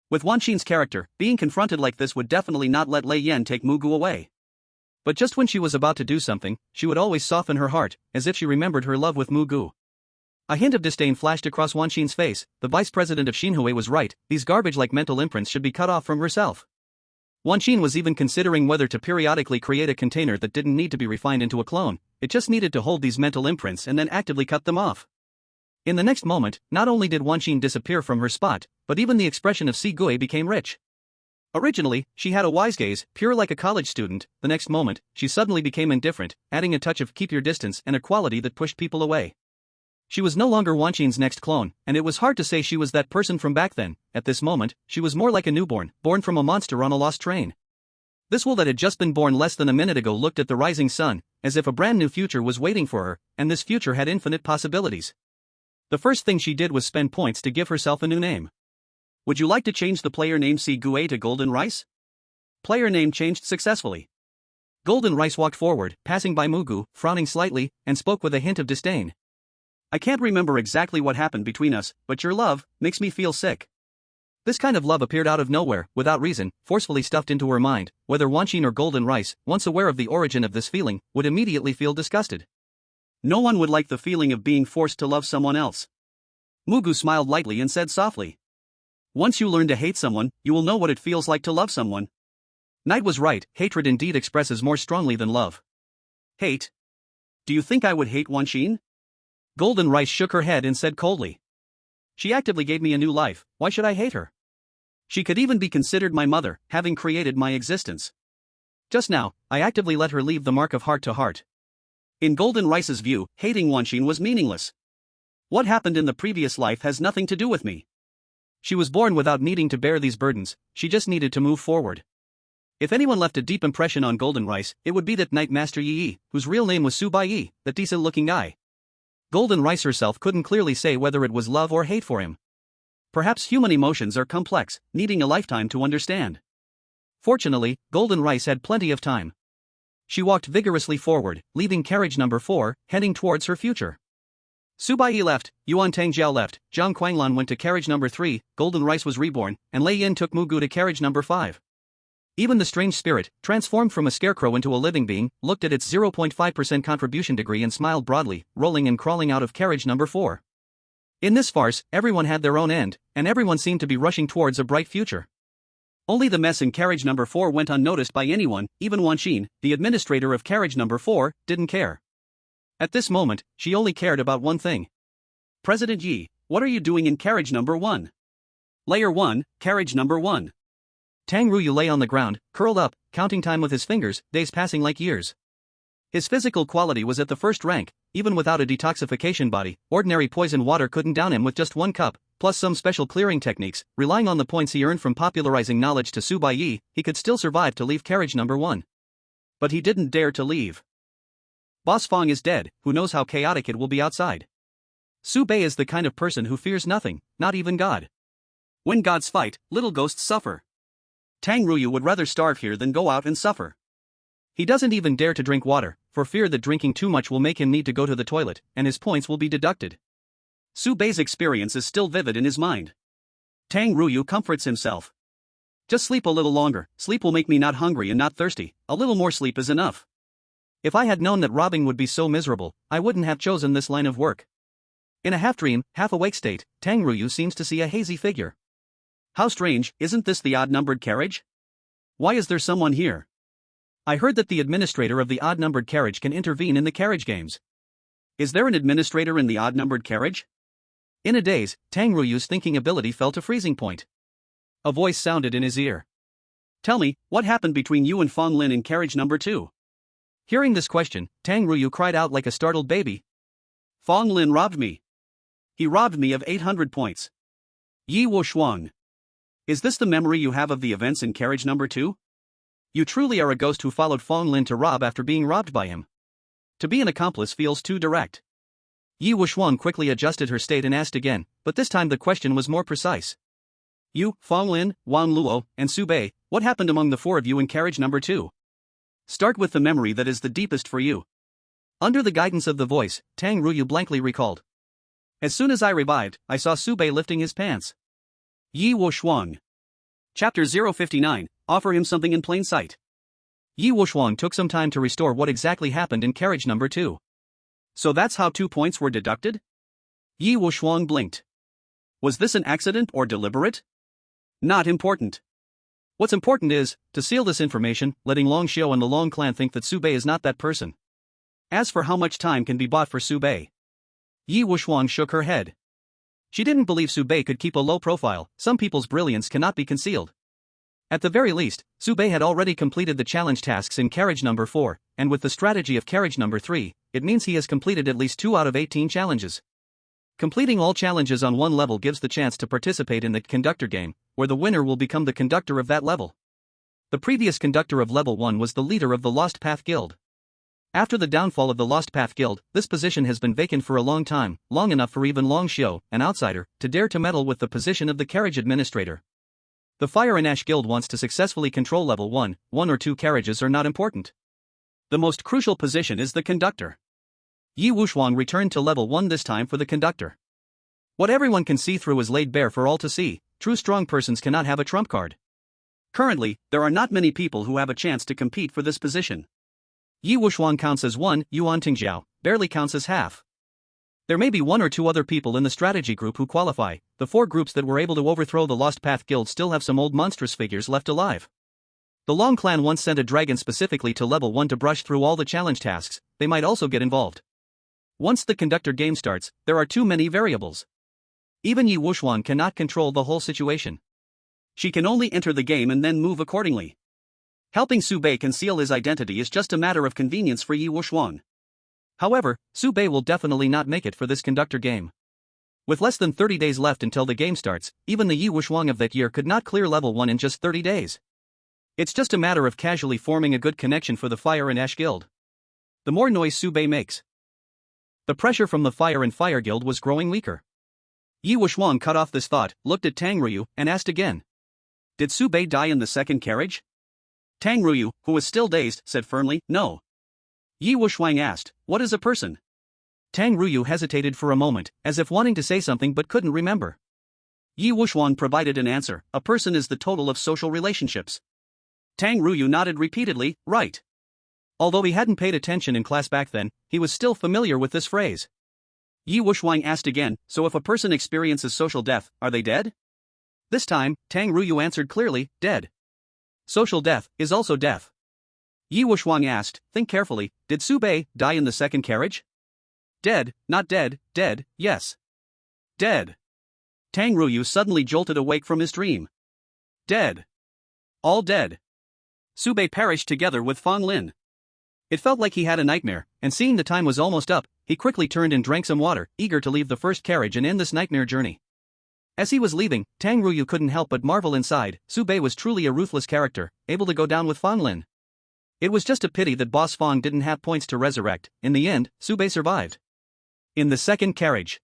Speaker 1: With Wan Xin's character, being confronted like this would definitely not let Lei Yan take Mugu away. But just when she was about to do something, she would always soften her heart, as if she remembered her love with Mugu. A hint of disdain flashed across Wan Xin's face. The vice president of Xinhui was right, these garbage-like mental imprints should be cut off from herself. Wan Xin was even considering whether to periodically create a container that didn't need to be refined into a clone, it just needed to hold these mental imprints and then actively cut them off. In the next moment, not only did Wan Xin disappear from her spot, but even the expression of Si Gui became rich. Originally, she had a wise gaze, pure like a college student. The next moment, she suddenly became indifferent, adding a touch of keep your distance and a quality that pushed people away. She was no longer Wan Xin's next clone, and it was hard to say she was that person from back then. At this moment, she was more like a newborn, born from a monster on a lost train. This wool that had just been born less than a minute ago looked at the rising sun, as if a brand new future was waiting for her, and this future had infinite possibilities. The first thing she did was spend points to give herself a new name. Would you like to change the player name Si Gui to Golden Rice? Player name changed successfully. Golden Rice walked forward, passing by Mugu, frowning slightly, and spoke with a hint of disdain. I can't remember exactly what happened between us, but your love makes me feel sick. This kind of love appeared out of nowhere, without reason, forcefully stuffed into her mind. Whether Wan Xin or Golden Rice, once aware of the origin of this feeling, would immediately feel disgusted. No one would like the feeling of being forced to love someone else. Mugu smiled lightly and said softly. Once you learn to hate someone, you will know what it feels like to love someone. Knight was right, hatred indeed expresses more strongly than love. Hate? Do you think I would hate Wan Xin? Golden Rice shook her head and said coldly. She actively gave me a new life, why should I hate her? She could even be considered my mother, having created my existence. Just now, I actively let her leave the mark of heart to heart. In Golden Rice's view, hating Wan Xin was meaningless. What happened in the previous life has nothing to do with me. She was born without needing to bear these burdens, she just needed to move forward. If anyone left a deep impression on Golden Rice, it would be that Knight Master Yi, whose real name was Baiye, that decent-looking guy. Golden Rice herself couldn't clearly say whether it was love or hate for him. Perhaps human emotions are complex, needing a lifetime to understand. Fortunately, Golden Rice had plenty of time. She walked vigorously forward, leaving carriage number 4, heading towards her future. Baiye left, Yuan Tangjiao left, Zhang Quanglan went to carriage number 3, Golden Rice was reborn, and Lei Yin took Mugu to carriage number 5. Even the strange spirit, transformed from a scarecrow into a living being, looked at its 0.5% contribution degree and smiled broadly, rolling and crawling out of carriage number 4. In this farce, everyone had their own end, and everyone seemed to be rushing towards a bright future. Only the mess in carriage number 4 went unnoticed by anyone, even Wan Xin, the administrator of carriage number 4, didn't care. At this moment, she only cared about one thing. President Yi, what are you doing in carriage number 1? Layer 1, carriage number 1. Tang Ruyu lay on the ground, curled up, counting time with his fingers, days passing like years. His physical quality was at the first rank, even without a detoxification body, ordinary poison water couldn't down him with just 1 cup, plus some special clearing techniques, relying on the points he earned from popularizing knowledge to Baiye, he could still survive to leave carriage number 1. But he didn't dare to leave. Boss Fong is dead, who knows how chaotic it will be outside. Baiye is the kind of person who fears nothing, not even God. When gods fight, little ghosts suffer. Tang Ruyu would rather starve here than go out and suffer. He doesn't even dare to drink water, for fear that drinking too much will make him need to go to the toilet, and his points will be deducted. Baiye's experience is still vivid in his mind. Tang Ruyu comforts himself. Just sleep a little longer, sleep will make me not hungry and not thirsty, a little more sleep is enough. If I had known that robbing would be so miserable, I wouldn't have chosen this line of work. In a half-dream, half-awake state, Tang Ruyu seems to see a hazy figure. How strange, isn't this the odd-numbered carriage? Why is there someone here? I heard that the administrator of the odd-numbered carriage can intervene in the carriage games. Is there an administrator in the odd-numbered carriage? In a daze, Tang Ruyu's thinking ability fell to freezing point. A voice sounded in his ear. Tell me, what happened between you and Fong Lin in carriage number 2? Hearing this question, Tang Ruyu cried out like a startled baby. Fong Lin robbed me. He robbed me of 800 points. Yi Wo Shuang. Is this the memory you have of the events in carriage number 2? You truly are a ghost who followed Fong Lin to rob after being robbed by him. To be an accomplice feels too direct. Yi Wuxuan quickly adjusted her state and asked again, but this time the question was more precise. You, Fong Lin, Wang Luo, and Baiye, what happened among the 4 of you in carriage number 2? Start with the memory that is the deepest for you. Under the guidance of the voice, Tang Ruyu blankly recalled. As soon as I revived, I saw Sube lifting his pants. Yi Wushuang. Chapter 059, Offer him something in plain sight. Yi Wushuang took some time to restore what exactly happened in carriage number 2. So that's how 2 points were deducted? Yi Wushuang blinked. Was this an accident or deliberate? Not important. What's important is, to seal this information, letting Long Xiao and the Long clan think that Sube is not that person. As for how much time can be bought for Sube, Yi Wushuang shook her head. She didn't believe Sube could keep a low profile. Some people's brilliance cannot be concealed. At the very least, Sube had already completed the challenge tasks in carriage number 4, and with the strategy of carriage number 3, it means he has completed at least 2 out of 18 challenges. Completing all challenges on one level gives the chance to participate in the conductor game, where the winner will become the conductor of that level. The previous conductor of level 1 was the leader of the Lost Path Guild. After the downfall of the Lost Path Guild, this position has been vacant for a long time, long enough for even Long Xiao, an outsider, to dare to meddle with the position of the carriage administrator. The Fire and Ash Guild wants to successfully control level 1, 1 or 2 carriages are not important. The most crucial position is the conductor. Yi Wushuang returned to level 1 this time for the conductor. What everyone can see through is laid bare for all to see. True strong persons cannot have a trump card. Currently, there are not many people who have a chance to compete for this position. Yi Wushuang counts as 1, Yuan Tingjiao, barely counts as half. There may be 1 or 2 other people in the strategy group who qualify. The 4 groups that were able to overthrow the Lost Path Guild still have some old monstrous figures left alive. The Long clan once sent a dragon specifically to level 1 to brush through all the challenge tasks. They might also get involved. Once the conductor game starts, there are too many variables. Even Yi Wushuang cannot control the whole situation. She can only enter the game and then move accordingly. Helping Sube conceal his identity is just a matter of convenience for Yi Wushuang. However, Sube will definitely not make it for this conductor game. With less than 30 days left until the game starts, even the Yi Wushuang of that year could not clear level 1 in just 30 days. It's just a matter of casually forming a good connection for the Fire and Ash Guild. The more noise Sube makes, the pressure from the Fire and Fire Guild was growing weaker. Yi Wushuang cut off this thought, looked at Tang Ruyu, and asked again. Did Sube die in the second carriage? Tang Ruyu, who was still dazed, said firmly, no. Yi Wushuang asked, what is a person? Tang Ruyu hesitated for a moment, as if wanting to say something but couldn't remember. Yi Wushuang provided an answer, a person is the total of social relationships. Tang Ruyu nodded repeatedly, right. Although he hadn't paid attention in class back then, he was still familiar with this phrase. Yi Wushuang asked again, so if a person experiences social death, are they dead? This time, Tang Ruyu answered clearly, dead. Social death is also death. Yi Wushuang asked, think carefully, did Sube die in the second carriage? Dead, not dead, dead, yes. Dead. Tang Ruyu suddenly jolted awake from his dream. Dead. All dead. Sube perished together with Fang Lin. It felt like he had a nightmare, and seeing the time was almost up, he quickly turned and drank some water, eager to leave the first carriage and end this nightmare journey. As he was leaving, Tang Ruyu couldn't help but marvel inside. Sube was truly a ruthless character, able to go down with Fang Lin. It was just a pity that Boss Fang didn't have points to resurrect. In the end, Sube survived. In the second carriage,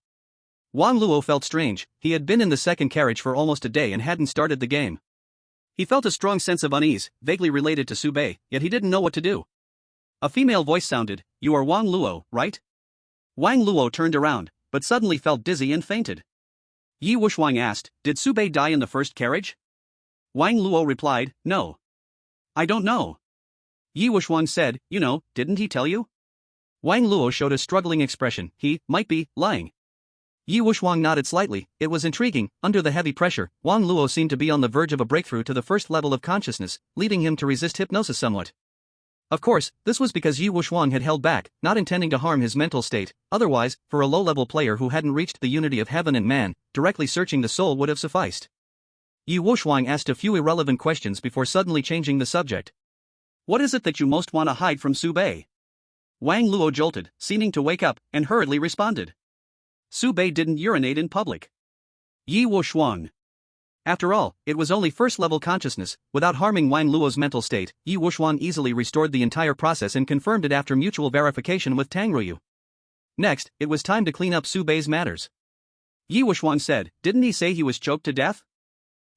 Speaker 1: Wang Luo felt strange. He had been in the second carriage for almost a day and hadn't started the game. He felt a strong sense of unease, vaguely related to Sube, yet he didn't know what to do. A female voice sounded, you are Wang Luo, right? Wang Luo turned around, but suddenly felt dizzy and fainted. Yi Wushuang asked, did Sube die in the first carriage? Wang Luo replied, no. I don't know. Yi Wushuang said, you know, didn't he tell you? Wang Luo showed a struggling expression, he might be lying. Yi Wushuang nodded slightly. It was intriguing. Under the heavy pressure, Wang Luo seemed to be on the verge of a breakthrough to the first level of consciousness, leading him to resist hypnosis somewhat. Of course, this was because Yi Wushuang had held back, not intending to harm his mental state. Otherwise, for a low-level player who hadn't reached the unity of heaven and man, directly searching the soul would have sufficed. Yi Wushuang asked a few irrelevant questions before suddenly changing the subject. What is it that you most want to hide from Sube? Wang Luo jolted, seeming to wake up, and hurriedly responded. Sube didn't urinate in public. Yi Wushuang. After all, it was only first-level consciousness. Without harming Wang Luo's mental state, Yi Wushuang easily restored the entire process and confirmed it after mutual verification with Tang Ruyu. Next, it was time to clean up Sube's matters. Yi Wushuang said, didn't he say he was choked to death?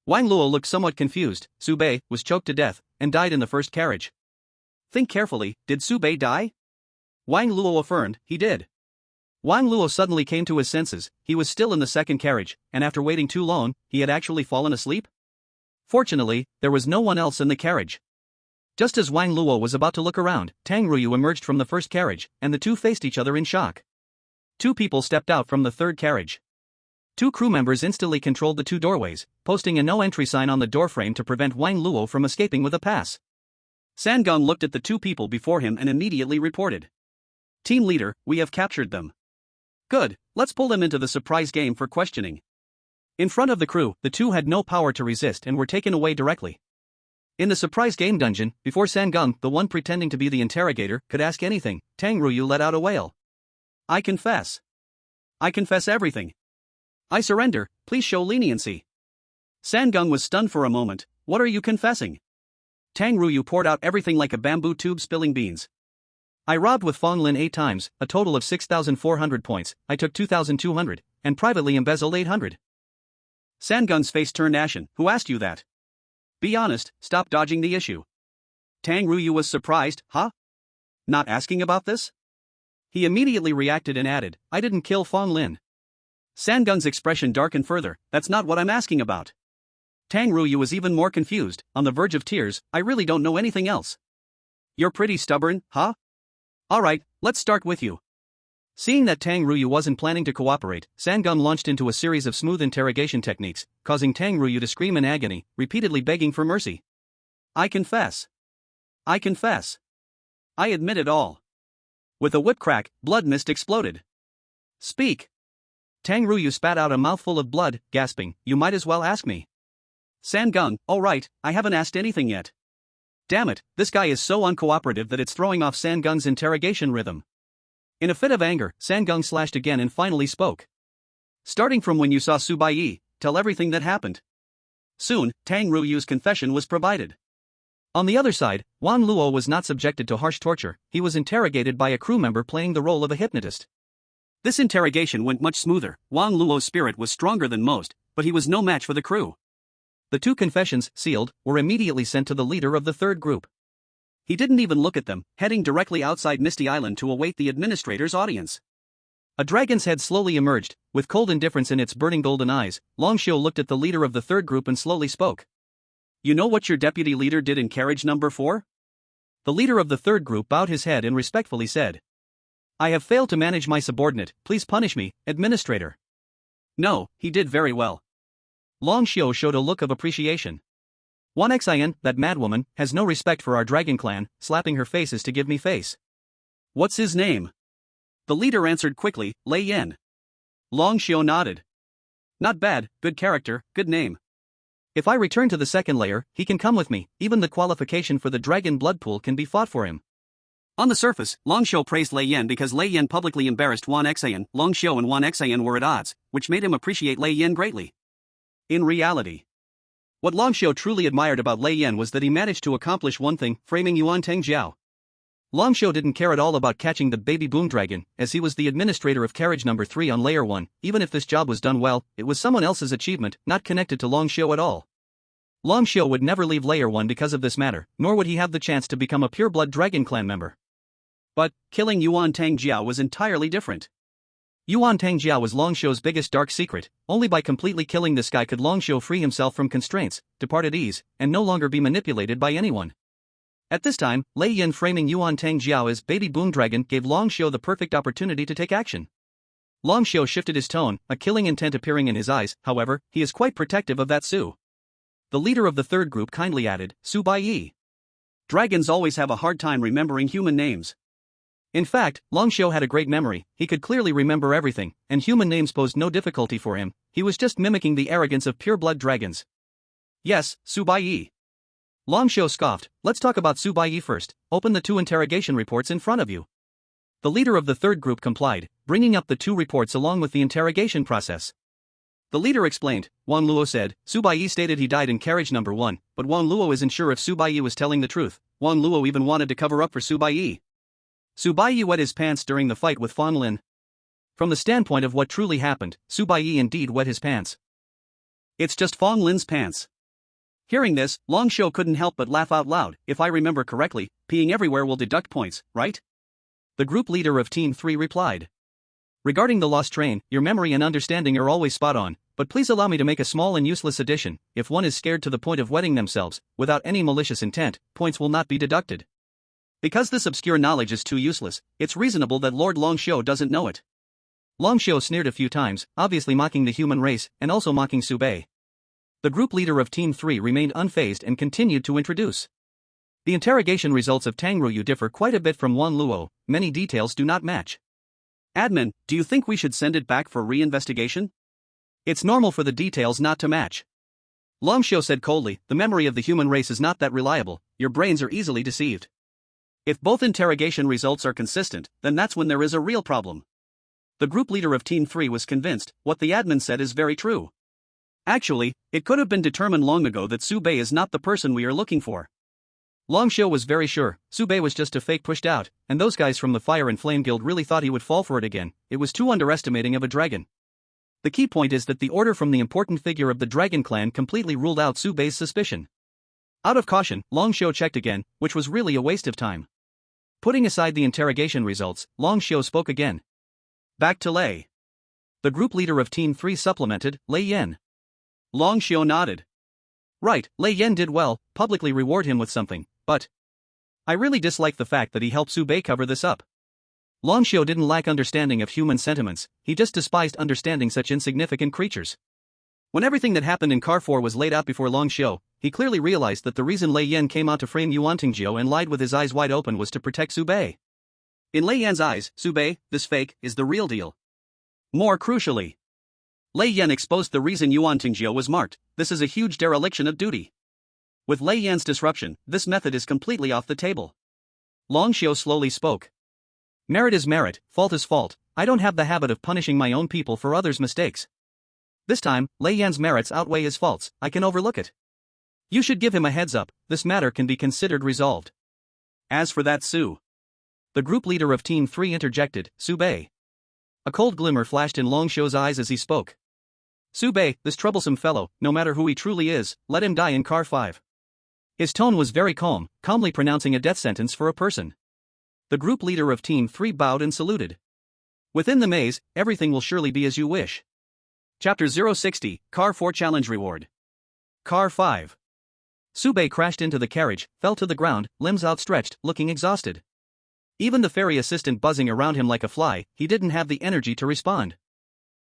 Speaker 1: Wang Luo looked somewhat confused. Sube was choked to death, and died in the first carriage. Think carefully, did Sube die? Wang Luo affirmed, he did. Wang Luo suddenly came to his senses. He was still in the second carriage, and after waiting too long, he had actually fallen asleep? Fortunately, there was no one else in the carriage. Just as Wang Luo was about to look around, Tang Ruyu emerged from the first carriage, and the two faced each other in shock. Two people stepped out from the third carriage. Two crew members instantly controlled the two doorways, posting a no-entry sign on the doorframe to prevent Wang Luo from escaping with a pass. Sangong looked at the two people before him and immediately reported. Team leader, we have captured them. Good, let's pull them into the surprise game for questioning. In front of the crew, the two had no power to resist and were taken away directly. In the surprise game dungeon, before Sangong, the one pretending to be the interrogator, could ask anything, Tang Ruyu let out a wail. I confess. I confess everything. I surrender, please show leniency. Sangong was stunned for a moment. What are you confessing? Tang Ruyu poured out everything like a bamboo tube spilling beans. I robbed with Fong Lin 8 times, a total of 6,400 points, I took 2,200, and privately embezzled 800. Sangong's face turned ashen. Who asked you that? Be honest, stop dodging the issue. Tang Ruyu was surprised. Huh? Not asking about this? He immediately reacted and added, I didn't kill Fong Lin. Sangong's expression darkened further. That's not what I'm asking about. Tang Ruyu was even more confused, on the verge of tears. I really don't know anything else. You're pretty stubborn, huh? Alright, let's start with you. Seeing that Tang Ruyu wasn't planning to cooperate, Sangong launched into a series of smooth interrogation techniques, causing Tang Ruyu to scream in agony, repeatedly begging for mercy. I confess. I confess. I admit it all. With a whip crack, blood mist exploded. Speak. Tang Ruyu spat out a mouthful of blood, gasping, you might as well ask me. Sangong, all right, I haven't asked anything yet. Damn it, this guy is so uncooperative that it's throwing off Sangong's interrogation rhythm. In a fit of anger, Sangong slashed again and finally spoke. Starting from when you saw Su Baiye, tell everything that happened. Soon, Tang Ruyu's confession was provided. On the other side, Wang Luo was not subjected to harsh torture, he was interrogated by a crew member playing the role of a hypnotist. This interrogation went much smoother. Wang Luo's spirit was stronger than most, but he was no match for the crew. The two confessions, sealed, were immediately sent to the leader of the third group. He didn't even look at them, heading directly outside Misty Island to await the administrator's audience. A dragon's head slowly emerged, with cold indifference in its burning golden eyes. Long Xiu looked at the leader of the third group and slowly spoke. You know what your deputy leader did in carriage number 4? The leader of the third group bowed his head and respectfully said. I have failed to manage my subordinate, please punish me, administrator. No, he did very well. Long Xiu showed a look of appreciation. 1xin, that madwoman, has no respect for our dragon clan, slapping her face is to give me face. What's his name? The leader answered quickly, Lei Yan. Long Xiu nodded. Not bad, good character, good name. If I return to the second layer, he can come with me, even the qualification for the dragon blood pool can be fought for him. On the surface, Long Xiu praised Lei Yan because Lei Yan publicly embarrassed 1xin. Long Xiu and 1xin were at odds, which made him appreciate Lei Yan greatly. In reality, what Long Xiu truly admired about Lei Yan was that he managed to accomplish one thing, framing Yuan Tengjiao. Long Xiu didn't care at all about catching the baby boom dragon, as he was the administrator of carriage number 3 on layer 1, even if this job was done well, it was someone else's achievement, not connected to Long Xiu at all. Long Xiu would never leave layer 1 because of this matter, nor would he have the chance to become a pure-blood dragon clan member. But, killing Yuan Tengjiao was entirely different. Yuan Tengjiao was Long Xiu's biggest dark secret. Only by completely killing this guy could Long Xiu free himself from constraints, depart at ease, and no longer be manipulated by anyone. At this time, Lei Yan framing Yuan Tengjiao as baby boom dragon gave Long Xiu the perfect opportunity to take action. Long Xiu shifted his tone, a killing intent appearing in his eyes. However, he is quite protective of that Su. The leader of the third group kindly added, Su Baiye. Dragons always have a hard time remembering human names. In fact, Long Xiu had a great memory, he could clearly remember everything, and human names posed no difficulty for him, he was just mimicking the arrogance of pure-blood dragons. Yes, Su Baiye. Long Xiu scoffed, let's talk about Su Baiye first, open the 2 interrogation reports in front of you. The leader of the third group complied, bringing up the 2 reports along with the interrogation process. The leader explained, Wang Luo said, Su Baiye stated he died in carriage number 1, but Wang Luo isn't sure if Su Baiye was telling the truth. Wang Luo even wanted to cover up for Su Baiye. Su Baiye wet his pants during the fight with Fong Lin. From the standpoint of what truly happened, Su Baiye indeed wet his pants. It's just Fong Lin's pants. Hearing this, Long Xiu couldn't help but laugh out loud. If I remember correctly, peeing everywhere will deduct points, right? The group leader of Team 3 replied. Regarding the lost train, your memory and understanding are always spot on, but please allow me to make a small and useless addition. If one is scared to the point of wetting themselves, without any malicious intent, points will not be deducted. Because this obscure knowledge is too useless, it's reasonable that Lord Longshou doesn't know it. Longshou sneered a few times, obviously mocking the human race, and also mocking Su Baiye. The group leader of Team 3 remained unfazed and continued to introduce. The interrogation results of Tang Ruyu differ quite a bit from Wan Luo, many details do not match. Admin, do you think we should send it back for re-investigation? It's normal for the details not to match. Longshou said coldly, the memory of the human race is not that reliable, your brains are easily deceived. If both interrogation results are consistent, then that's when there is a real problem. The group leader of Team 3 was convinced, what the admin said is very true. Actually, it could have been determined long ago that Su Baiye is not the person we are looking for. Longshou was very sure, Su Baiye was just a fake pushed out, and those guys from the Fire and Flame Guild really thought he would fall for it again. It was too underestimating of a dragon. The key point is that the order from the important figure of the Dragon Clan completely ruled out Su Baiye's suspicion. Out of caution, Longshou checked again, which was really a waste of time. Putting aside the interrogation results, Longshou spoke again. Back to Lei. The group leader of Team 3 supplemented, Lei Yan. Longshou nodded. Right, Lei Yan did well, publicly reward him with something, but I really dislike the fact that he helped Su Baiye cover this up. Longshou didn't lack understanding of human sentiments, he just despised understanding such insignificant creatures. When everything that happened in Car 4 was laid out before Longshou, he clearly realized that the reason Lei Yan came out to frame Yuan Tingjiu and lied with his eyes wide open was to protect Su Baiye. In Lei Yan's eyes, Su Baiye, this fake, is the real deal. More crucially, Lei Yan exposed the reason Yuan Tingjiu was marked. This is a huge dereliction of duty. With Lei Yan's disruption, this method is completely off the table. Longshou slowly spoke. Merit is merit, fault is fault, I don't have the habit of punishing my own people for others' mistakes. This time, Lei Yan's merits outweigh his faults, I can overlook it. You should give him a heads up, this matter can be considered resolved. As for that Su. The group leader of Team 3 interjected, Su Baiye. A cold glimmer flashed in Longshou's eyes as he spoke. Su Baiye, this troublesome fellow, no matter who he truly is, let him die in Car 5. His tone was very calm, calmly pronouncing a death sentence for a person. The group leader of Team 3 bowed and saluted. Within the maze, everything will surely be as you wish. Chapter 060, Car 4 Challenge Reward. Car 5. Su Baiye crashed into the carriage, fell to the ground, limbs outstretched, looking exhausted. Even the ferry assistant buzzing around him like a fly, he didn't have the energy to respond.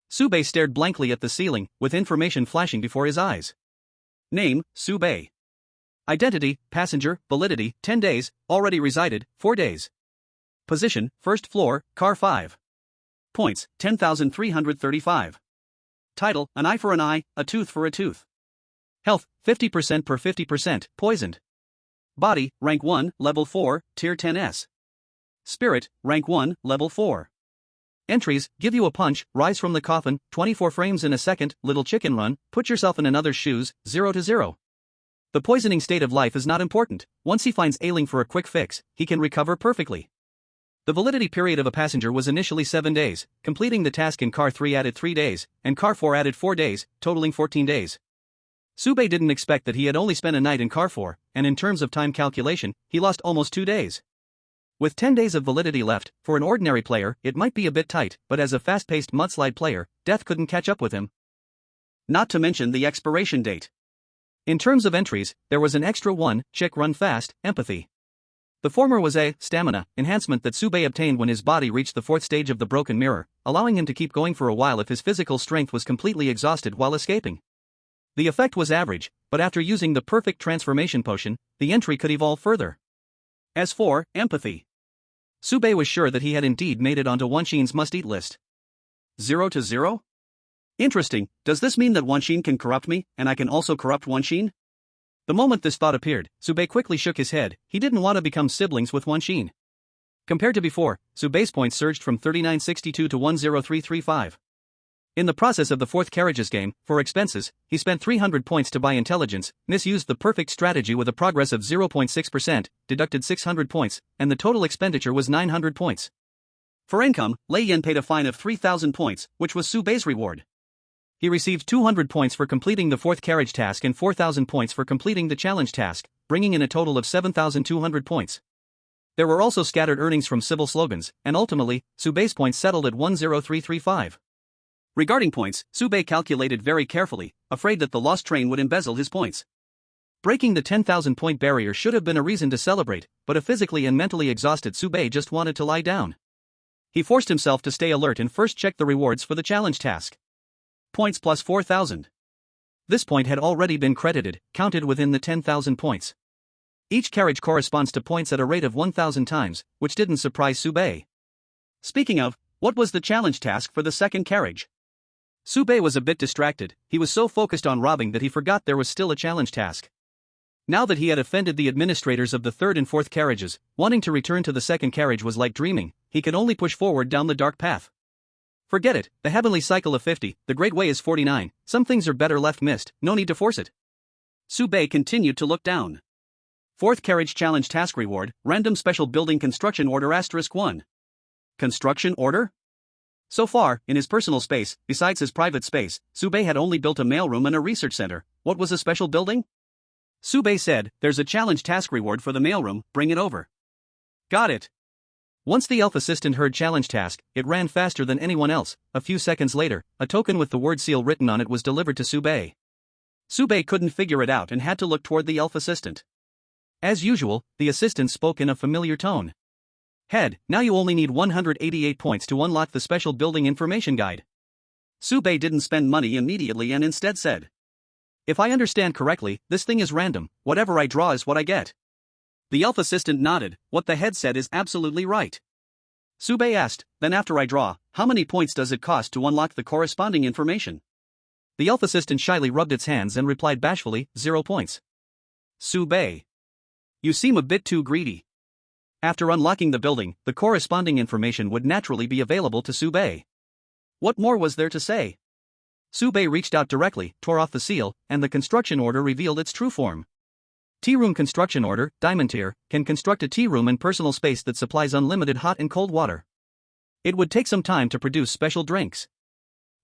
Speaker 1: Su Baiye stared blankly at the ceiling, with information flashing before his eyes. Name, Su Baiye. Identity, passenger, validity, 10 days, already resided, 4 days. Position, first floor, Car 5. Points, 10,335. Title, an eye for an eye, a tooth for a tooth. Health, 50% per 50%, poisoned. Body, rank 1, level 4, tier 10S. Spirit, rank 1, level 4. Entries, give you a punch, rise from the coffin, 24 frames in a second, little chicken run, put yourself in another's shoes, 0 to 0. The poisoning state of life is not important, once he finds ailing for a quick fix, he can recover perfectly. The validity period of a passenger was initially 7 days, completing the task in Car 3 added 3 days, and Car 4 added 4 days, totaling 14 days. Su Baiye didn't expect that he had only spent a night in Car 4, and in terms of time calculation, he lost almost 2 days. With 10 days of validity left, for an ordinary player, it might be a bit tight, but as a fast-paced mudslide player, death couldn't catch up with him. Not to mention the expiration date. In terms of entries, there was an extra one, chick run fast, empathy. The former was a stamina enhancement that Su Baiye obtained when his body reached the 4th stage of the broken mirror, allowing him to keep going for a while if his physical strength was completely exhausted while escaping. The effect was average, but after using the perfect transformation potion, the entry could evolve further. As for empathy, Su Baiye was sure that he had indeed made it onto Wanshin's must-eat list. 0 to 0? Interesting, does this mean that Wanshin can corrupt me, and I can also corrupt Wanshin? The moment this thought appeared, Su Baiye quickly shook his head, he didn't want to become siblings with Wanshin. Compared to before, Su Baiye's points surged from 3962 to 10335. In the process of the 4th carriages game, for expenses, he spent 300 points to buy intelligence, misused the perfect strategy with a progress of 0.6%, deducted 600 points, and the total expenditure was 900 points. For income, Lei Yan paid a fine of 3,000 points, which was Su Baiye's reward. He received 200 points for completing the 4th carriage task and 4,000 points for completing the challenge task, bringing in a total of 7,200 points. There were also scattered earnings from civil slogans, and ultimately, Subei's points settled at 10335. Regarding points, Subei calculated very carefully, afraid that the lost train would embezzle his points. Breaking the 10,000 point barrier should have been a reason to celebrate, but a physically and mentally exhausted Subei just wanted to lie down. He forced himself to stay alert and first checked the rewards for the challenge task. Points plus 4,000. This point had already been credited, counted within the 10,000 points. Each carriage corresponds to points at a rate of 1,000 times, which didn't surprise Subei. Speaking of, what was the challenge task for the second carriage? Subei was a bit distracted. He was so focused on robbing that he forgot there was still a challenge task. Now that he had offended the administrators of the third and fourth carriages, wanting to return to the second carriage was like dreaming. He could only push forward down the dark path. Forget it, the heavenly cycle of 50, the great way is 49, some things are better left missed, no need to force it. Subei continued to look down. Fourth carriage challenge task reward, random special building construction order *1. Construction order? So far, in his personal space, besides his private space, Subei had only built a mailroom and a research center. What was a special building? Subei said, there's a challenge task reward for the mailroom, bring it over. Got it. Once the elf assistant heard challenge task, it ran faster than anyone else. A few seconds later, a token with the word seal written on it was delivered to Subei. Subei couldn't figure it out and had to look toward the elf assistant. As usual, the assistant spoke in a familiar tone. Head, now you only need 188 points to unlock the special building information guide. Subei didn't spend money immediately and instead said, if I understand correctly, this thing is random, whatever I draw is what I get. The elf assistant nodded, what the head said is absolutely right. Subei asked, then after I draw, how many points does it cost to unlock the corresponding information? The elf assistant shyly rubbed its hands and replied bashfully, 0 points. Subei. You seem a bit too greedy. After unlocking the building, the corresponding information would naturally be available to Subei. What more was there to say? Subei reached out directly, tore off the seal, and the construction order revealed its true form. Tea room construction order, Diamond tier, can construct a tea room and personal space that supplies unlimited hot and cold water. It would take some time to produce special drinks.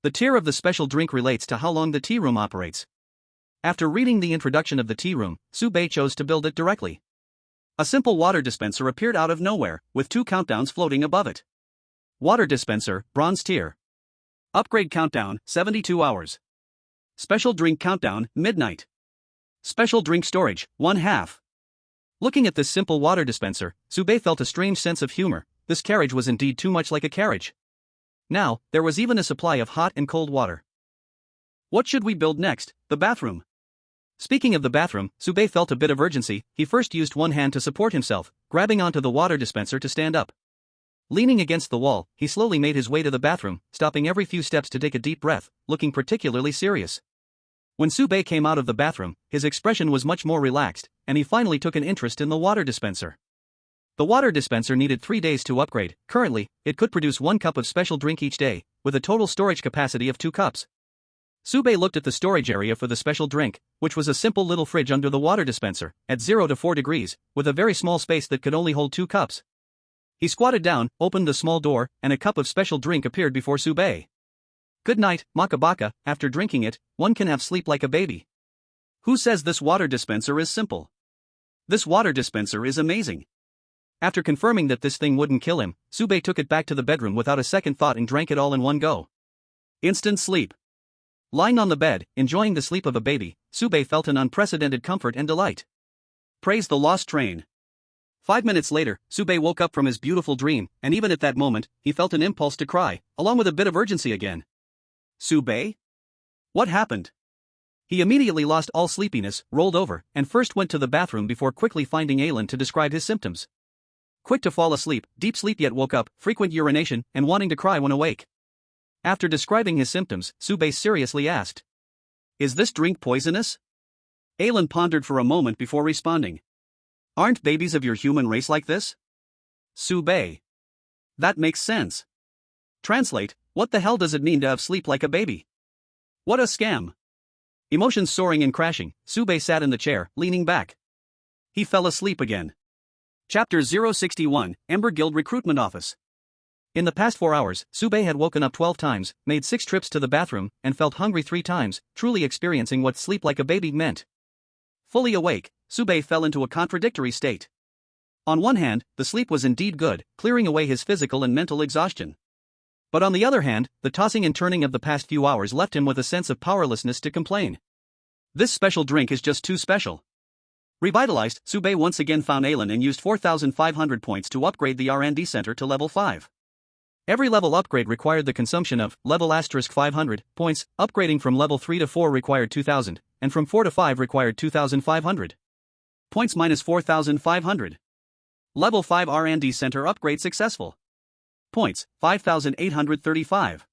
Speaker 1: The tier of the special drink relates to how long the tea room operates. After reading the introduction of the tea room, Subei chose to build it directly. A simple water dispenser appeared out of nowhere, with 2 countdowns floating above it. Water dispenser, bronze tier. Upgrade countdown, 72 hours. Special drink countdown, midnight. Special drink storage, 1/2. Looking at this simple water dispenser, Subei felt a strange sense of humor. This carriage was indeed too much like a carriage. Now, there was even a supply of hot and cold water. What should we build next? The bathroom. Speaking of the bathroom, Subei felt a bit of urgency. He first used one hand to support himself, grabbing onto the water dispenser to stand up. Leaning against the wall, he slowly made his way to the bathroom, stopping every few steps to take a deep breath, looking particularly serious. When Subei came out of the bathroom, his expression was much more relaxed, and he finally took an interest in the water dispenser. The water dispenser needed 3 days to upgrade. Currently, it could produce 1 cup of special drink each day, with a total storage capacity of 2 cups. Subei looked at the storage area for the special drink, which was a simple little fridge under the water dispenser, at 0 to 4 degrees, with a very small space that could only hold 2 cups. He squatted down, opened the small door, and a cup of special drink appeared before Subei. Good night, Makabaka. After drinking it, one can have sleep like a baby. Who says this water dispenser is simple? This water dispenser is amazing. After confirming that this thing wouldn't kill him, Subei took it back to the bedroom without a second thought and drank it all in one go. Instant sleep. Lying on the bed, enjoying the sleep of a baby, Subei felt an unprecedented comfort and delight. Praise the lost train. 5 minutes later, Subei woke up from his beautiful dream, and even at that moment, he felt an impulse to cry, along with a bit of urgency again. Subei? What happened? He immediately lost all sleepiness, rolled over, and first went to the bathroom before quickly finding Alan to describe his symptoms. Quick to fall asleep, deep sleep yet woke up, frequent urination, and wanting to cry when awake. After describing his symptoms, Subei seriously asked, is this drink poisonous? Alan pondered for a moment before responding. Aren't babies of your human race like this? Subei. That makes sense. Translate, what the hell does it mean to have sleep like a baby? What a scam. Emotions soaring and crashing, Subei sat in the chair, leaning back. He fell asleep again. Chapter 061, Ember Guild Recruitment Office. In the past 4 hours, Subei had woken up 12 times, made 6 trips to the bathroom, and felt hungry 3 times, truly experiencing what sleep like a baby meant. Fully awake, Subei fell into a contradictory state. On one hand, the sleep was indeed good, clearing away his physical and mental exhaustion. But on the other hand, the tossing and turning of the past few hours left him with a sense of powerlessness to complain. This special drink is just too special. Revitalized, Baiye once again found Alan and used 4,500 points to upgrade the R&D center to level 5. Every level upgrade required the consumption of level *500 points, upgrading from level 3 to 4 required 2,000, and from 4 to 5 required 2,500. Points minus 4,500. Level 5 R&D center upgrade successful. Points, 5,835.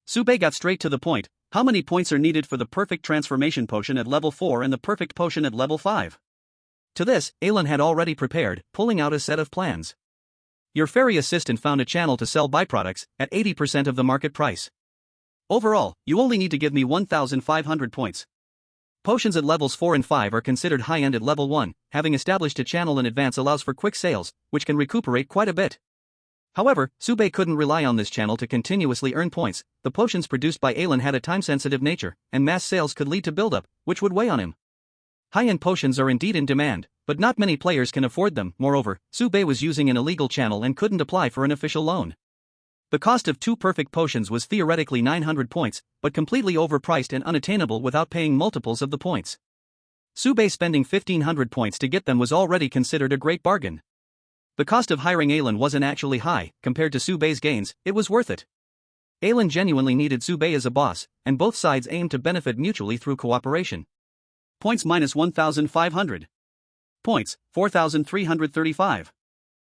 Speaker 1: Baiye got straight to the point. How many points are needed for the perfect transformation potion at level 4 and the perfect potion at level 5? To this, Alan had already prepared, pulling out a set of plans. Your fairy assistant found a channel to sell byproducts at 80% of the market price. Overall, you only need to give me 1,500 points. Potions at levels 4 and 5 are considered high-end at level 1, having established a channel in advance allows for quick sales, which can recuperate quite a bit. However, Baiye couldn't rely on this channel to continuously earn points. The potions produced by Alan had a time-sensitive nature, and mass sales could lead to buildup, which would weigh on him. High-end potions are indeed in demand, but not many players can afford them. Moreover, Baiye was using an illegal channel and couldn't apply for an official loan. The cost of 2 perfect potions was theoretically 900 points, but completely overpriced and unattainable without paying multiples of the points. Baiye spending 1,500 points to get them was already considered a great bargain. The cost of hiring Alan wasn't actually high, compared to Baiye's gains, it was worth it. Alan genuinely needed Baiye as a boss, and both sides aimed to benefit mutually through cooperation. Points minus 1,500. Points, 4,335.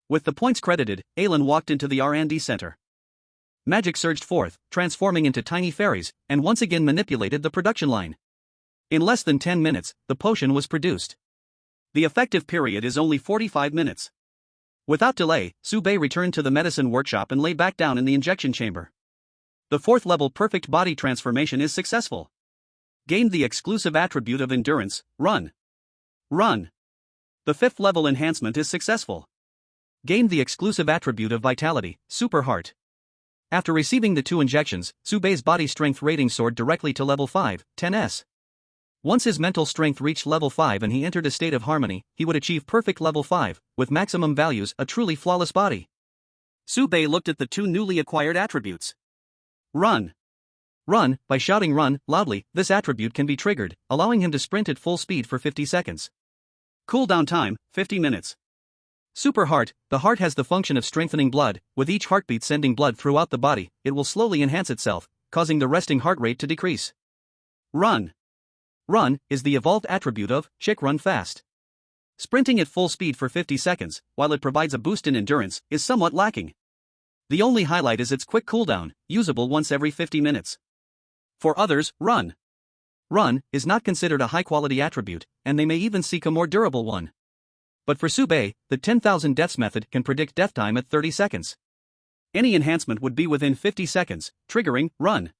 Speaker 1: With the points credited, Alan walked into the R&D center. Magic surged forth, transforming into tiny fairies, and once again manipulated the production line. In less than 10 minutes, the potion was produced. The effective period is only 45 minutes. Without delay, Baiye returned to the medicine workshop and lay back down in the injection chamber. The 4th level perfect body transformation is successful. Gained the exclusive attribute of endurance, run. Run. The 5th level enhancement is successful. Gained the exclusive attribute of vitality, super heart. After receiving the 2 injections, Baiye's body strength rating soared directly to level 5, 10s. Once his mental strength reached level 5 and he entered a state of harmony, he would achieve perfect level 5, with maximum values, a truly flawless body. Baiye looked at the 2 newly acquired attributes. Run. Run, by shouting run loudly, this attribute can be triggered, allowing him to sprint at full speed for 50 seconds. Cooldown time, 50 minutes. Super heart, the heart has the function of strengthening blood, with each heartbeat sending blood throughout the body, it will slowly enhance itself, causing the resting heart rate to decrease. Run. Run is the evolved attribute of Chick Run Fast. Sprinting at full speed for 50 seconds, while it provides a boost in endurance, is somewhat lacking. The only highlight is its quick cooldown, usable once every 50 minutes. For others, run. Run is not considered a high-quality attribute, and they may even seek a more durable one. But for Baiye, the 10,000 deaths method can predict death time at 30 seconds. Any enhancement would be within 50 seconds, triggering run.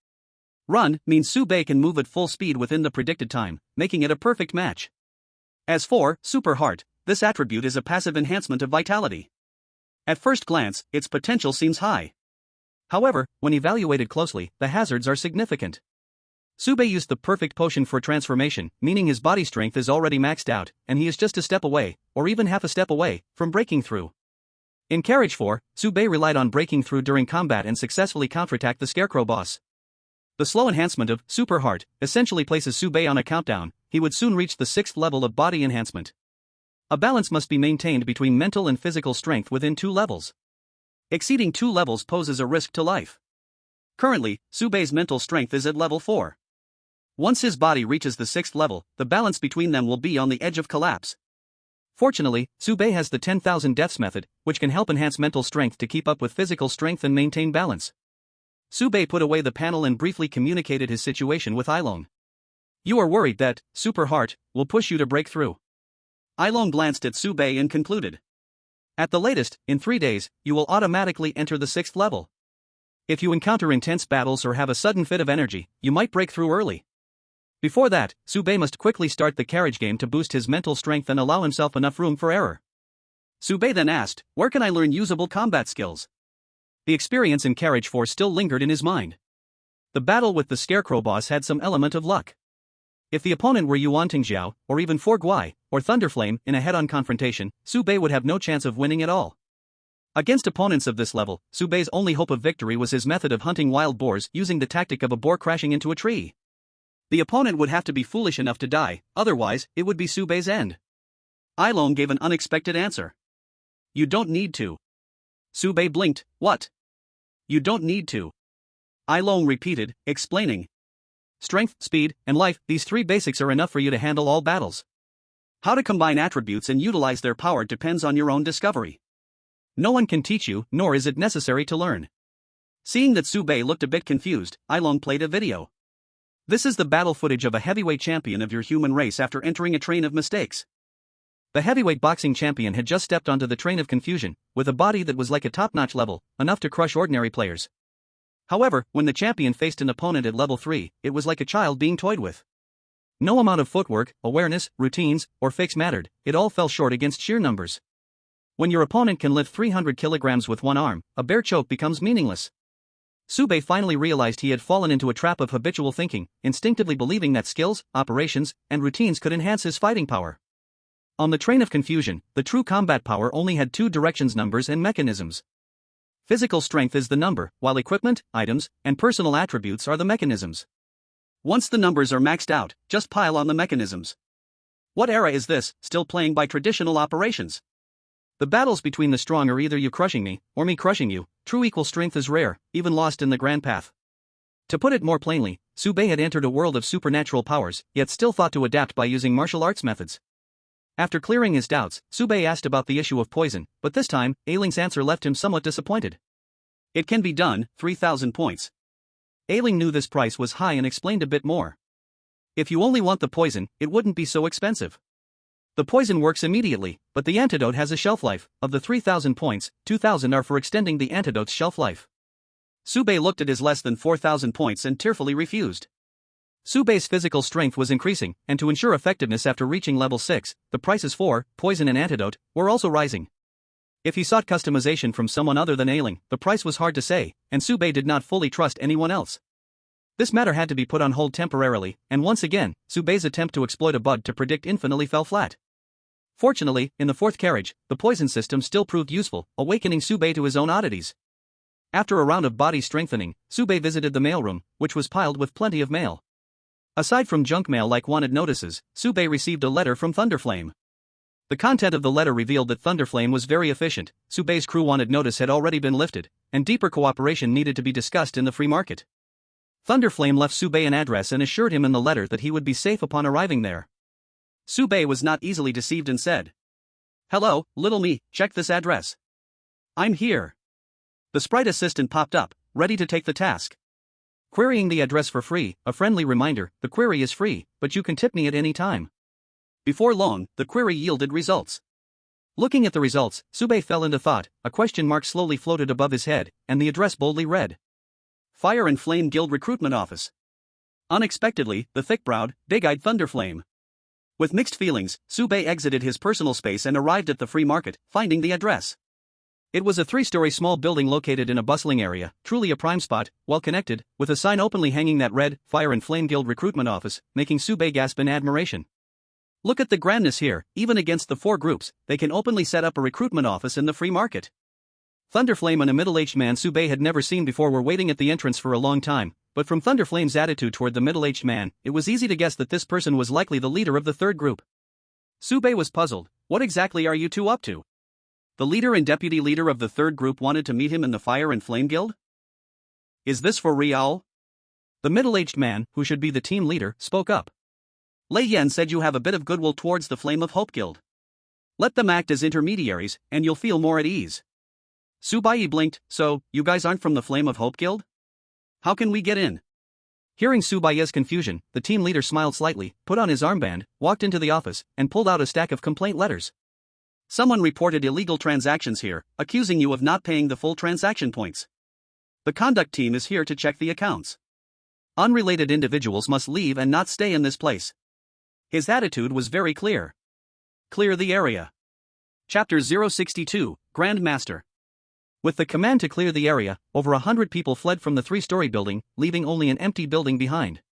Speaker 1: Run means Baiye can move at full speed within the predicted time, making it a perfect match. As for super heart, this attribute is a passive enhancement of vitality. At first glance, its potential seems high. However, when evaluated closely, the hazards are significant. Baiye used the perfect potion for transformation, meaning his body strength is already maxed out, and he is just a step away, or even half a step away, from breaking through. In Carriage 4, Baiye relied on breaking through during combat and successfully counterattacked the Scarecrow boss. The slow enhancement of Super Heart essentially places Baiye on a countdown, he would soon reach the 6th level of body enhancement. A balance must be maintained between mental and physical strength within 2 levels. Exceeding 2 levels poses a risk to life. Currently, Baiye's mental strength is at level 4. Once his body reaches the 6th level, the balance between them will be on the edge of collapse. Fortunately, Baiye has the 10,000 deaths method, which can help enhance mental strength to keep up with physical strength and maintain balance. Baiye put away the panel and briefly communicated his situation with Ilong. You are worried that Super Heart will push you to break through. Ilong glanced at Baiye and concluded. At the latest, in 3 days, you will automatically enter the 6th level. If you encounter intense battles or have a sudden fit of energy, you might break through early. Before that, Baiye must quickly start the carriage game to boost his mental strength and allow himself enough room for error. Baiye then asked, where can I learn usable combat skills? The experience in Carriage 4 still lingered in his mind. The battle with the Scarecrow boss had some element of luck. If the opponent were Yuan Tingjiao, or even Foreguai, or Thunderflame in a head-on confrontation, Su Baiye would have no chance of winning at all. Against opponents of this level, Su Baiye's only hope of victory was his method of hunting wild boars using the tactic of a boar crashing into a tree. The opponent would have to be foolish enough to die, otherwise, it would be Su Baiye's end. Ailong gave an unexpected answer. You don't need to. Su Baiye blinked. What? You don't need to. Ailong repeated, explaining. Strength, speed, and life, these three basics are enough for you to handle all battles. How to combine attributes and utilize their power depends on your own discovery. No one can teach you, nor is it necessary to learn. Seeing that Su Baiye looked a bit confused, Ailong played a video. This is the battle footage of a heavyweight champion of your human race after entering a train of mistakes. The heavyweight boxing champion had just stepped onto the train of confusion, with a body that was like a top-notch level, enough to crush ordinary players. However, when the champion faced an opponent at level 3, it was like a child being toyed with. No amount of footwork, awareness, routines, or fakes mattered, it all fell short against sheer numbers. When your opponent can lift 300 kilograms with one arm, a bare choke becomes meaningless. Su Baiye finally realized he had fallen into a trap of habitual thinking, instinctively believing that skills, operations, and routines could enhance his fighting power. On the train of confusion, the true combat power only had two directions: numbers and mechanisms. Physical strength is the number, while equipment, items, and personal attributes are the mechanisms. Once the numbers are maxed out, just pile on the mechanisms. What era is this, still playing by traditional operations? The battles between the strong are either you crushing me, or me crushing you. True equal strength is rare, even lost in the grand path. To put it more plainly, Su Baiye had entered a world of supernatural powers, yet still thought to adapt by using martial arts methods. After clearing his doubts, Su Baiye asked about the issue of poison, but this time, Ailing's answer left him somewhat disappointed. It can be done, 3,000 points. Ailing knew this price was high and explained a bit more. If you only want the poison, it wouldn't be so expensive. The poison works immediately, but the antidote has a shelf life. Of the 3,000 points, 2,000 are for extending the antidote's shelf life. Su Baiye looked at his less than 4,000 points and tearfully refused. Su Baiye's physical strength was increasing, and to ensure effectiveness after reaching level 6, the prices for poison and antidote were also rising. If he sought customization from someone other than Ailing, the price was hard to say, and Su Baiye did not fully trust anyone else. This matter had to be put on hold temporarily, and once again, Su Baiye's attempt to exploit a bud to predict infinitely fell flat. Fortunately, in the fourth carriage, the poison system still proved useful, awakening Su Baiye to his own oddities. After a round of body strengthening, Su Baiye visited the mailroom, which was piled with plenty of mail. Aside from junk mail like wanted notices, Su Baiye received a letter from Thunderflame. The content of the letter revealed that Thunderflame was very efficient. Su Baiye's crew wanted notice had already been lifted, and deeper cooperation needed to be discussed in the free market. Thunderflame left Su Baiye an address and assured him in the letter that he would be safe upon arriving there. Su Baiye was not easily deceived and said, "Hello, little me, check this address. I'm here." The sprite assistant popped up, ready to take the task. Querying the address for free, a friendly reminder: the query is free, but you can tip me at any time. Before long, the query yielded results. Looking at the results, Su Baiye fell into thought. A question mark slowly floated above his head, and the address boldly read: Fire and Flame Guild Recruitment Office. Unexpectedly, the thick-browed, big-eyed Thunderflame. With mixed feelings, Su Baiye exited his personal space and arrived at the free market, finding the address. It was a 3-story small building located in a bustling area, truly a prime spot, well connected, with a sign openly hanging that read, Fire and Flame Guild Recruitment Office, making Su Baiye gasp in admiration. Look at the grandness here, even against the 4 groups, they can openly set up a recruitment office in the free market. Thunderflame and a middle-aged man Su Baiye had never seen before were waiting at the entrance for a long time, but from Thunderflame's attitude toward the middle-aged man, it was easy to guess that this person was likely the leader of the 3rd group. Su Baiye was puzzled. What exactly are you two up to? The leader and deputy leader of the 3rd group wanted to meet him in the Fire and Flame Guild? Is this for real? The middle-aged man, who should be the team leader, spoke up. Lei Yan said you have a bit of goodwill towards the Flame of Hope Guild. Let them act as intermediaries, and you'll feel more at ease. Su Baiye blinked. So, you guys aren't from the Flame of Hope Guild? How can we get in? Hearing Su Baiye's confusion, the team leader smiled slightly, put on his armband, walked into the office, and pulled out a stack of complaint letters. Someone reported illegal transactions here, accusing you of not paying the full transaction points. The conduct team is here to check the accounts. Unrelated individuals must leave and not stay in this place. His attitude was very clear. Clear the area. Chapter 062, Grand Master. With the command to clear the area, over 100 people fled from the 3-story building, leaving only an empty building behind.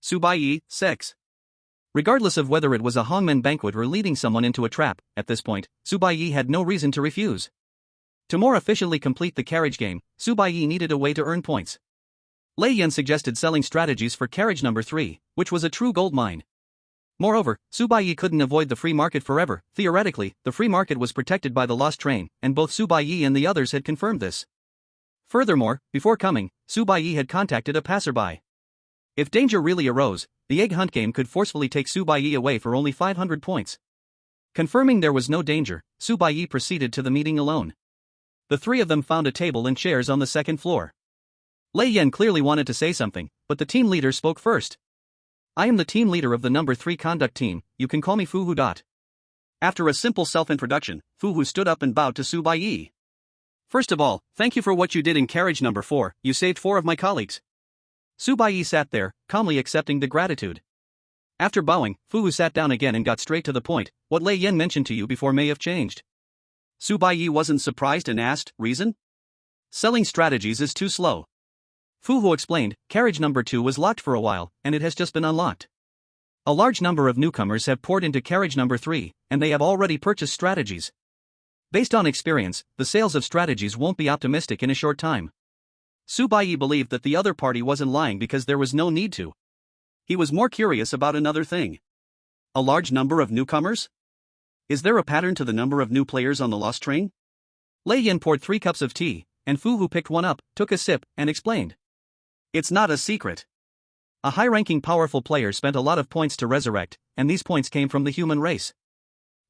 Speaker 1: Su Baiye, 6. Regardless of whether it was a hangman banquet or leading someone into a trap, at this point, Baiye had no reason to refuse. To more efficiently complete the carriage game, Baiye needed a way to earn points. Lei Yan suggested selling strategies for carriage number 3, which was a true gold mine. Moreover, Baiye couldn't avoid the free market forever. Theoretically, the free market was protected by the lost train, and both Baiye and the others had confirmed this. Furthermore, before coming, Baiye had contacted a passerby. If danger really arose, the egg hunt game could forcefully take Baiye away for only 500 points. Confirming there was no danger, Baiye proceeded to the meeting alone. The three of them found a table and chairs on the second floor. Lei Yan clearly wanted to say something, but the team leader spoke first. I am the team leader of the number 3 conduct team, you can call me Fu Hu. After a simple self-introduction, Fu Hu stood up and bowed to Baiye. First of all, thank you for what you did in carriage number 4, you saved 4 of my colleagues. Baiye sat there, calmly accepting the gratitude. After bowing, Fu Hu sat down again and got straight to the point. What Lei Yan mentioned to you before may have changed. Baiye wasn't surprised and asked, reason? Selling strategies is too slow. Fu Hu explained, carriage number 2 was locked for a while, and it has just been unlocked. A large number of newcomers have poured into carriage number 3, and they have already purchased strategies. Based on experience, the sales of strategies won't be optimistic in a short time. Baiye believed that the other party wasn't lying because there was no need to. He was more curious about another thing. A large number of newcomers? Is there a pattern to the number of new players on the lost train? Lei Yan poured 3 cups of tea, and Fu Hu picked one up, took a sip, and explained. It's not a secret. A high-ranking powerful player spent a lot of points to resurrect, and these points came from the human race.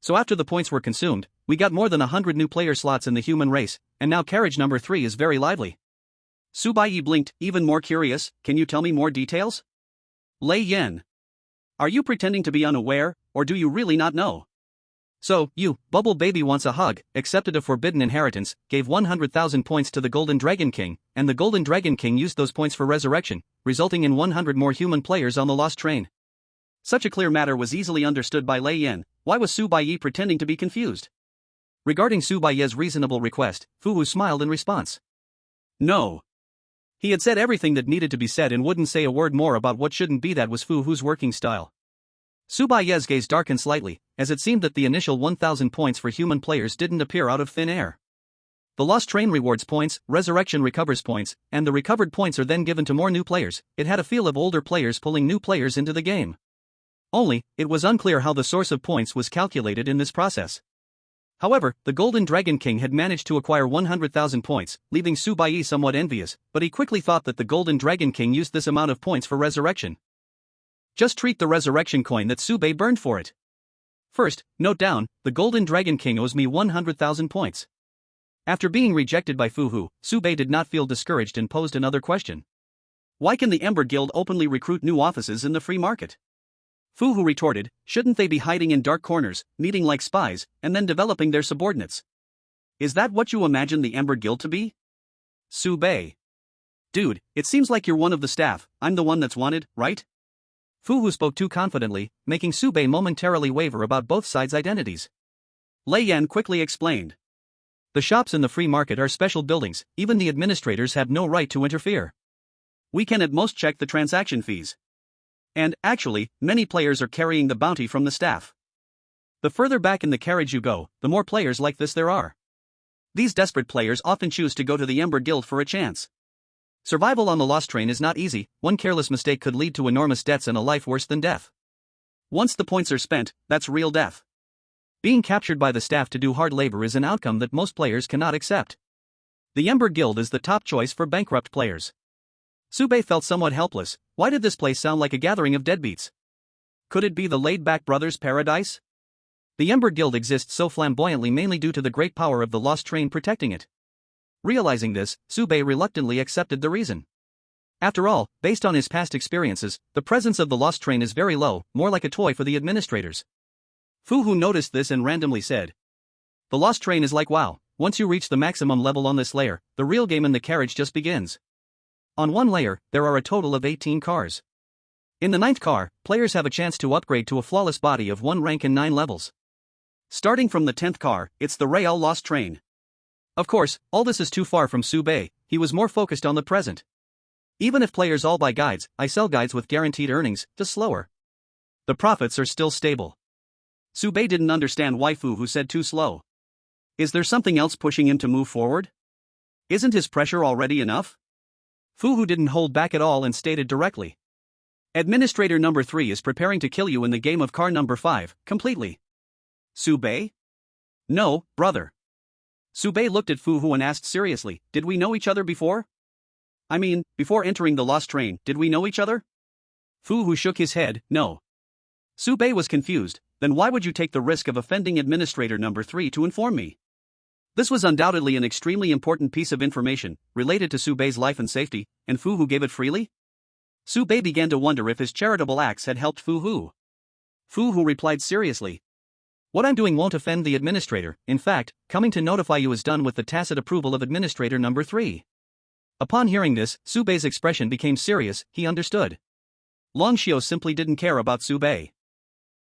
Speaker 1: So after the points were consumed, we got more than 100 new player slots in the human race, and now carriage number 3 is very lively. Baiye blinked, even more curious, can you tell me more details? Lei Yan. Are you pretending to be unaware, or do you really not know? So, you, Bubble Baby wants a hug, accepted a forbidden inheritance, gave 100,000 points to the Golden Dragon King, and the Golden Dragon King used those points for resurrection, resulting in 100 more human players on the lost train. Such a clear matter was easily understood by Lei Yan. Why was Baiye pretending to be confused? Regarding Baiye's reasonable request, Fu Hu smiled in response. No. He had said everything that needed to be said and wouldn't say a word more about what shouldn't be. That was Fu Hu's working style. Baiye's gaze darkened slightly, as it seemed that the initial 1,000 points for human players didn't appear out of thin air. The lost train rewards points, resurrection recovers points, and the recovered points are then given to more new players. It had a feel of older players pulling new players into the game. Only, it was unclear how the source of points was calculated in this process. However, the Golden Dragon King had managed to acquire 100,000 points, leaving Baiye somewhat envious, but he quickly thought that the Golden Dragon King used this amount of points for resurrection. Just treat the resurrection coin that Baiye burned for it. First, note down, the Golden Dragon King owes me 100,000 points. After being rejected by Fu Hu, Baiye did not feel discouraged and posed another question. Why can the Ember Guild openly recruit new offices in the free market? Fu Hu retorted, shouldn't they be hiding in dark corners, meeting like spies, and then developing their subordinates? Is that what you imagine the Ember Guild to be? Baiye. Dude, it seems like you're one of the staff, I'm the one that's wanted, right? Fu Hu spoke too confidently, making Baiye momentarily waver about both sides' identities. Lei Yan quickly explained. The shops in the free market are special buildings, even the administrators have no right to interfere. We can at most check the transaction fees. And, actually, many players are carrying the bounty from the staff. The further back in the carriage you go, the more players like this there are. These desperate players often choose to go to the Ember Guild for a chance. Survival on the lost train is not easy, one careless mistake could lead to enormous debts and a life worse than death. Once the points are spent, that's real death. Being captured by the staff to do hard labor is an outcome that most players cannot accept. The Ember Guild is the top choice for bankrupt players. Baiye felt somewhat helpless. Why did this place sound like a gathering of deadbeats? Could it be the laid-back brothers' paradise? The Ember Guild exists so flamboyantly mainly due to the great power of the lost train protecting it. Realizing this, Baiye reluctantly accepted the reason. After all, based on his past experiences, the presence of the lost train is very low, more like a toy for the administrators. Fu Hu noticed this and randomly said, the lost train is like WoW, once you reach the maximum level on this layer, the real game in the carriage just begins. On one layer, there are a total of 18 cars. In the 9th car, players have a chance to upgrade to a flawless body of 1 rank and 9 levels. Starting from the 10th car, it's the Real Lost Train. Of course, all this is too far from Baiye, he was more focused on the present. Even if players all buy guides, I sell guides with guaranteed earnings, just slower. The profits are still stable. Su Baiye didn't understand why Fu Hu said too slow. Is there something else pushing him to move forward? Isn't his pressure already enough? Fu Hu didn't hold back at all and stated directly. Administrator number 3 is preparing to kill you in the game of car number 5, completely. Su Baiye? No, brother. Su Baiye looked at Fu Hu and asked seriously, did we know each other before? I mean, before entering the lost train, did we know each other? Fu Hu shook his head, no. Su Baiye was confused, then why would you take the risk of offending Administrator number 3 to inform me? This was undoubtedly an extremely important piece of information, related to Su Baiye's life and safety, and Fu Hu gave it freely? Su Baiye began to wonder if his charitable acts had helped Fu Hu. Fu Hu replied seriously. What I'm doing won't offend the administrator, in fact, coming to notify you is done with the tacit approval of Administrator number 3. Upon hearing this, Su Baiye's expression became serious, he understood. Long Xiu simply didn't care about Su Baiye.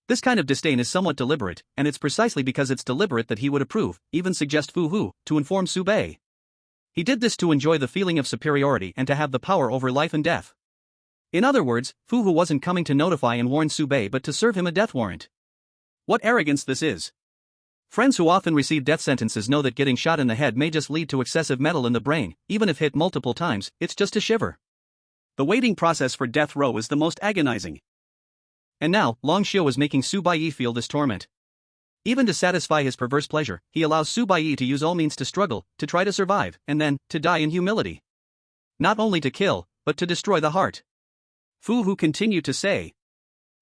Speaker 1: This kind of disdain is somewhat deliberate, and it's precisely because it's deliberate that he would approve, even suggest Fu Hu, to inform Su Baiye. He did this to enjoy the feeling of superiority and to have the power over life and death. In other words, Fu Hu wasn't coming to notify and warn Su Baiye but to serve him a death warrant. What arrogance this is. Friends who often receive death sentences know that getting shot in the head may just lead to excessive metal in the brain, even if hit multiple times, it's just a shiver. The waiting process for death row is the most agonizing. And now, Long Xiu is making Su Baiye feel this torment. Even to satisfy his perverse pleasure, he allows Su Baiye to use all means to struggle, to try to survive, and then, to die in humility. Not only to kill, but to destroy the heart. Fu Hu continued to say.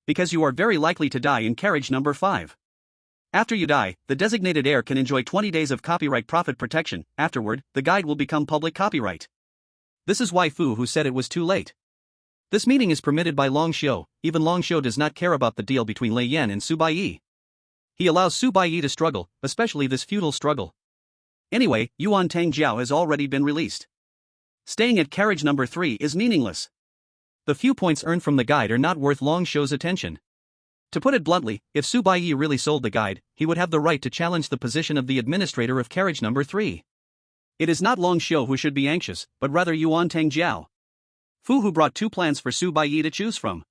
Speaker 1: Because you are very likely to die in carriage number 5. After you die, the designated heir can enjoy 20 days of copyright profit protection, afterward, the guide will become public copyright. This is why Fu Hu said it was too late. This meeting is permitted by Long Xiu, even Long Xiu does not care about the deal between Lei Yan and Su Baiye. He allows Su Baiye to struggle, especially this futile struggle. Anyway, Yuan Tang Jiao has already been released. Staying at carriage number 3 is meaningless. The few points earned from the guide are not worth Long Xiu's attention. To put it bluntly, if Su Baiye really sold the guide, he would have the right to challenge the position of the administrator of carriage number 3. It is not Long Xiu who should be anxious, but rather Yuan Tang Jiao. Fu Hu brought 2 plans for Su Baiye to choose from.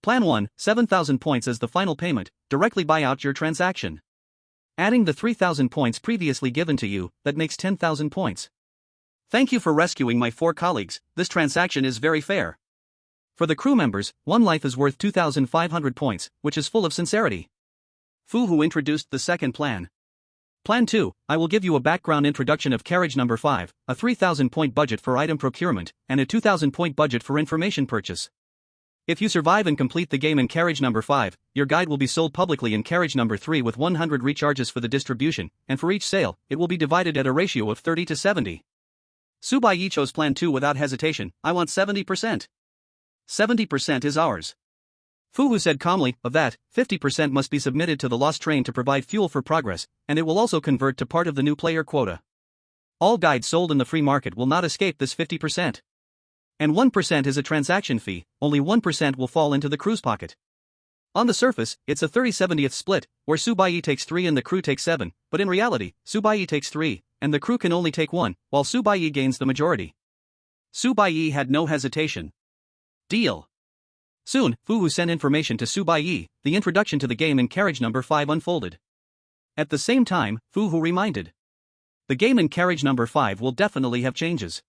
Speaker 1: Plan 1, 7,000 points as the final payment, directly buy out your transaction. Adding the 3,000 points previously given to you, that makes 10,000 points. Thank you for rescuing my 4 colleagues, this transaction is very fair. For the crew members, 1 life is worth 2,500 points, which is full of sincerity. Fu Hu introduced the second plan. Plan 2, I will give you a background introduction of carriage number 5, a 3,000 point budget for item procurement, and a 2,000 point budget for information purchase. If you survive and complete the game in carriage number 5, your guide will be sold publicly in carriage number 3 with 100 recharges for the distribution, and for each sale, it will be divided at a ratio of 30 to 70. Su Baiye chose plan 2 without hesitation, I want 70%. 70% is ours. Fu Hu said calmly, of that, 50% must be submitted to the lost train to provide fuel for progress, and it will also convert to part of the new player quota. All guides sold in the free market will not escape this 50%. And 1% is a transaction fee, only 1% will fall into the crew's pocket. On the surface, it's a 30-70th split, where Su Baiye takes 3 and the crew takes 7, but in reality, Su Baiye takes 3, and the crew can only take 1, while Su Baiye gains the majority. Su Baiye had no hesitation. Deal. Soon, Fu Hu sent information to Su Baiye, the introduction to the game in carriage number 5 unfolded. At the same time, Fu Hu reminded. The game in carriage number 5 will definitely have changes.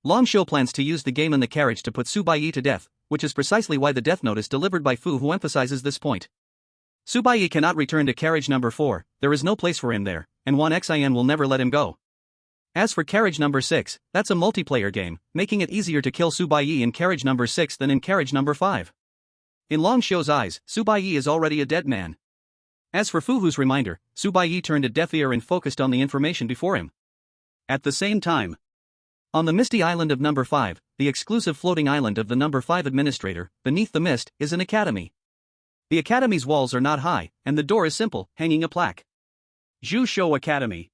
Speaker 1: Long Xiu plans to use the game in the carriage to put Su Baiye to death, which is precisely why the death notice delivered by Fu Hu emphasizes this point. Su Baiye cannot return to carriage number 4, there is no place for him there, and Wan Xin will never let him go. As for carriage number 6, that's a multiplayer game, making it easier to kill Su Baiye in carriage number 6 than in carriage number 5. In Long Xiu's eyes, Su Baiye is already a dead man. As for Fu Hu's reminder, Su Baiye turned a deaf ear and focused on the information before him. At the same time, on the misty island of number 5, the exclusive floating island of the number 5 administrator, beneath the mist, is an academy. The academy's walls are not high, and the door is simple, hanging a plaque. Zhu Shou Academy.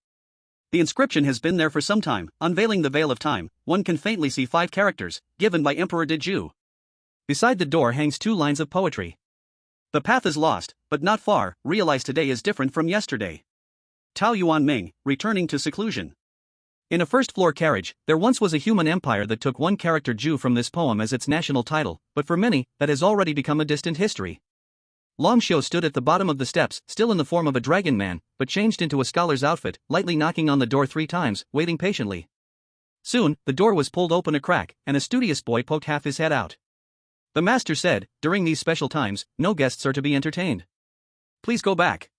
Speaker 1: The inscription has been there for some time, unveiling the veil of time, one can faintly see 5 characters, given by Emperor De Ju. Beside the door hangs 2 lines of poetry. The path is lost, but not far, realize today is different from yesterday. Tao Yuan Ming, returning to seclusion. In a first-floor carriage, there once was a human empire that took one character Ju from this poem as its national title, but for many, that has already become a distant history. Long Xiu stood at the bottom of the steps, still in the form of a dragon man, but changed into a scholar's outfit, lightly knocking on the door 3 times, waiting patiently. Soon, the door was pulled open a crack, and a studious boy poked half his head out. The master said, "During these special times, no guests are to be entertained. Please go back."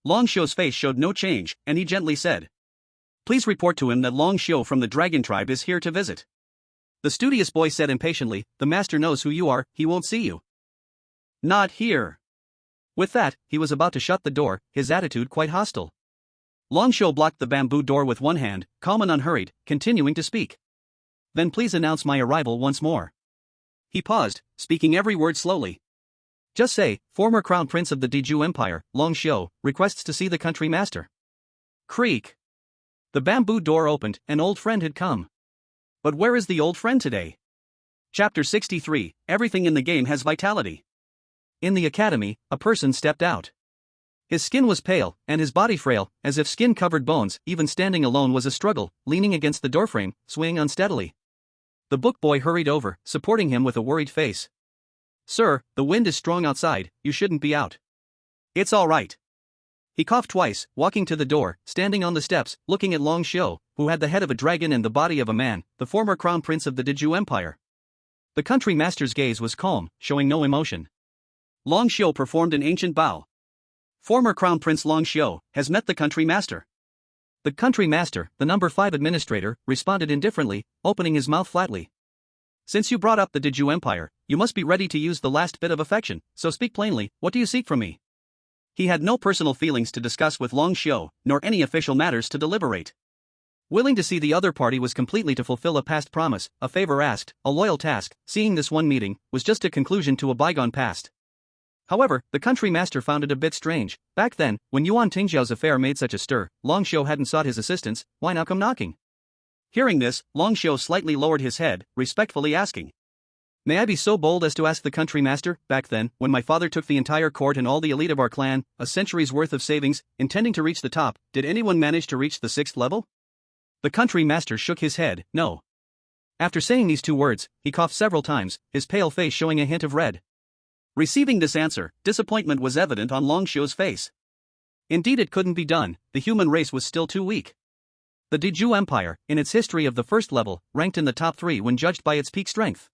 Speaker 1: Long Xiu's face showed no change, and he gently said, "Please report to him that Long Xiu from the dragon tribe is here to visit." The studious boy said impatiently, "The master knows who you are, he won't see you." "Not here." With that, he was about to shut the door, his attitude quite hostile. Long Xiu blocked the bamboo door with one hand, calm and unhurried, continuing to speak. "Then please announce my arrival once more." He paused, speaking every word slowly. "Just say, former crown prince of the Diju Empire, Long Xiu, requests to see the country master." Creak. The bamboo door opened, an old friend had come. But where is the old friend today? Chapter 63, Everything in the game has vitality. In the academy, a person stepped out. His skin was pale, and his body frail, as if skin-covered bones. Even standing alone was a struggle, leaning against the doorframe, swaying unsteadily. The book boy hurried over, supporting him with a worried face. "Sir, the wind is strong outside, you shouldn't be out." "It's all right." He coughed twice, walking to the door, standing on the steps, looking at Long Xiu, who had the head of a dragon and the body of a man, the former crown prince of the Diju Empire. The country master's gaze was calm, showing no emotion. Long Xiu performed an ancient bow. "Former Crown Prince Long Xiu has met the country master." The country master, the number 5 administrator, responded indifferently, opening his mouth flatly. "Since you brought up the Diju Empire, you must be ready to use the last bit of affection, so speak plainly, what do you seek from me?" He had no personal feelings to discuss with Long Xiu, nor any official matters to deliberate. Willing to see the other party was completely to fulfill a past promise, a favor asked, a loyal task. Seeing this one meeting was just a conclusion to a bygone past. However, the country master found it a bit strange. Back then, when Yuan Tingjiao's affair made such a stir, Long Xiu hadn't sought his assistance. Why now come knocking? Hearing this, Long Xiu slightly lowered his head, respectfully asking, "May I be so bold as to ask the country master, back then, when my father took the entire court and all the elite of our clan, a century's worth of savings, intending to reach the top, did anyone manage to reach the 6th level?" The country master shook his head, "No." After saying these 2 words, he coughed several times, his pale face showing a hint of red. Receiving this answer, disappointment was evident on Long Xiu's face. Indeed, it couldn't be done, the human race was still too weak. The Diju Empire, in its history of the 1st level, ranked in the top 3 when judged by its peak strength.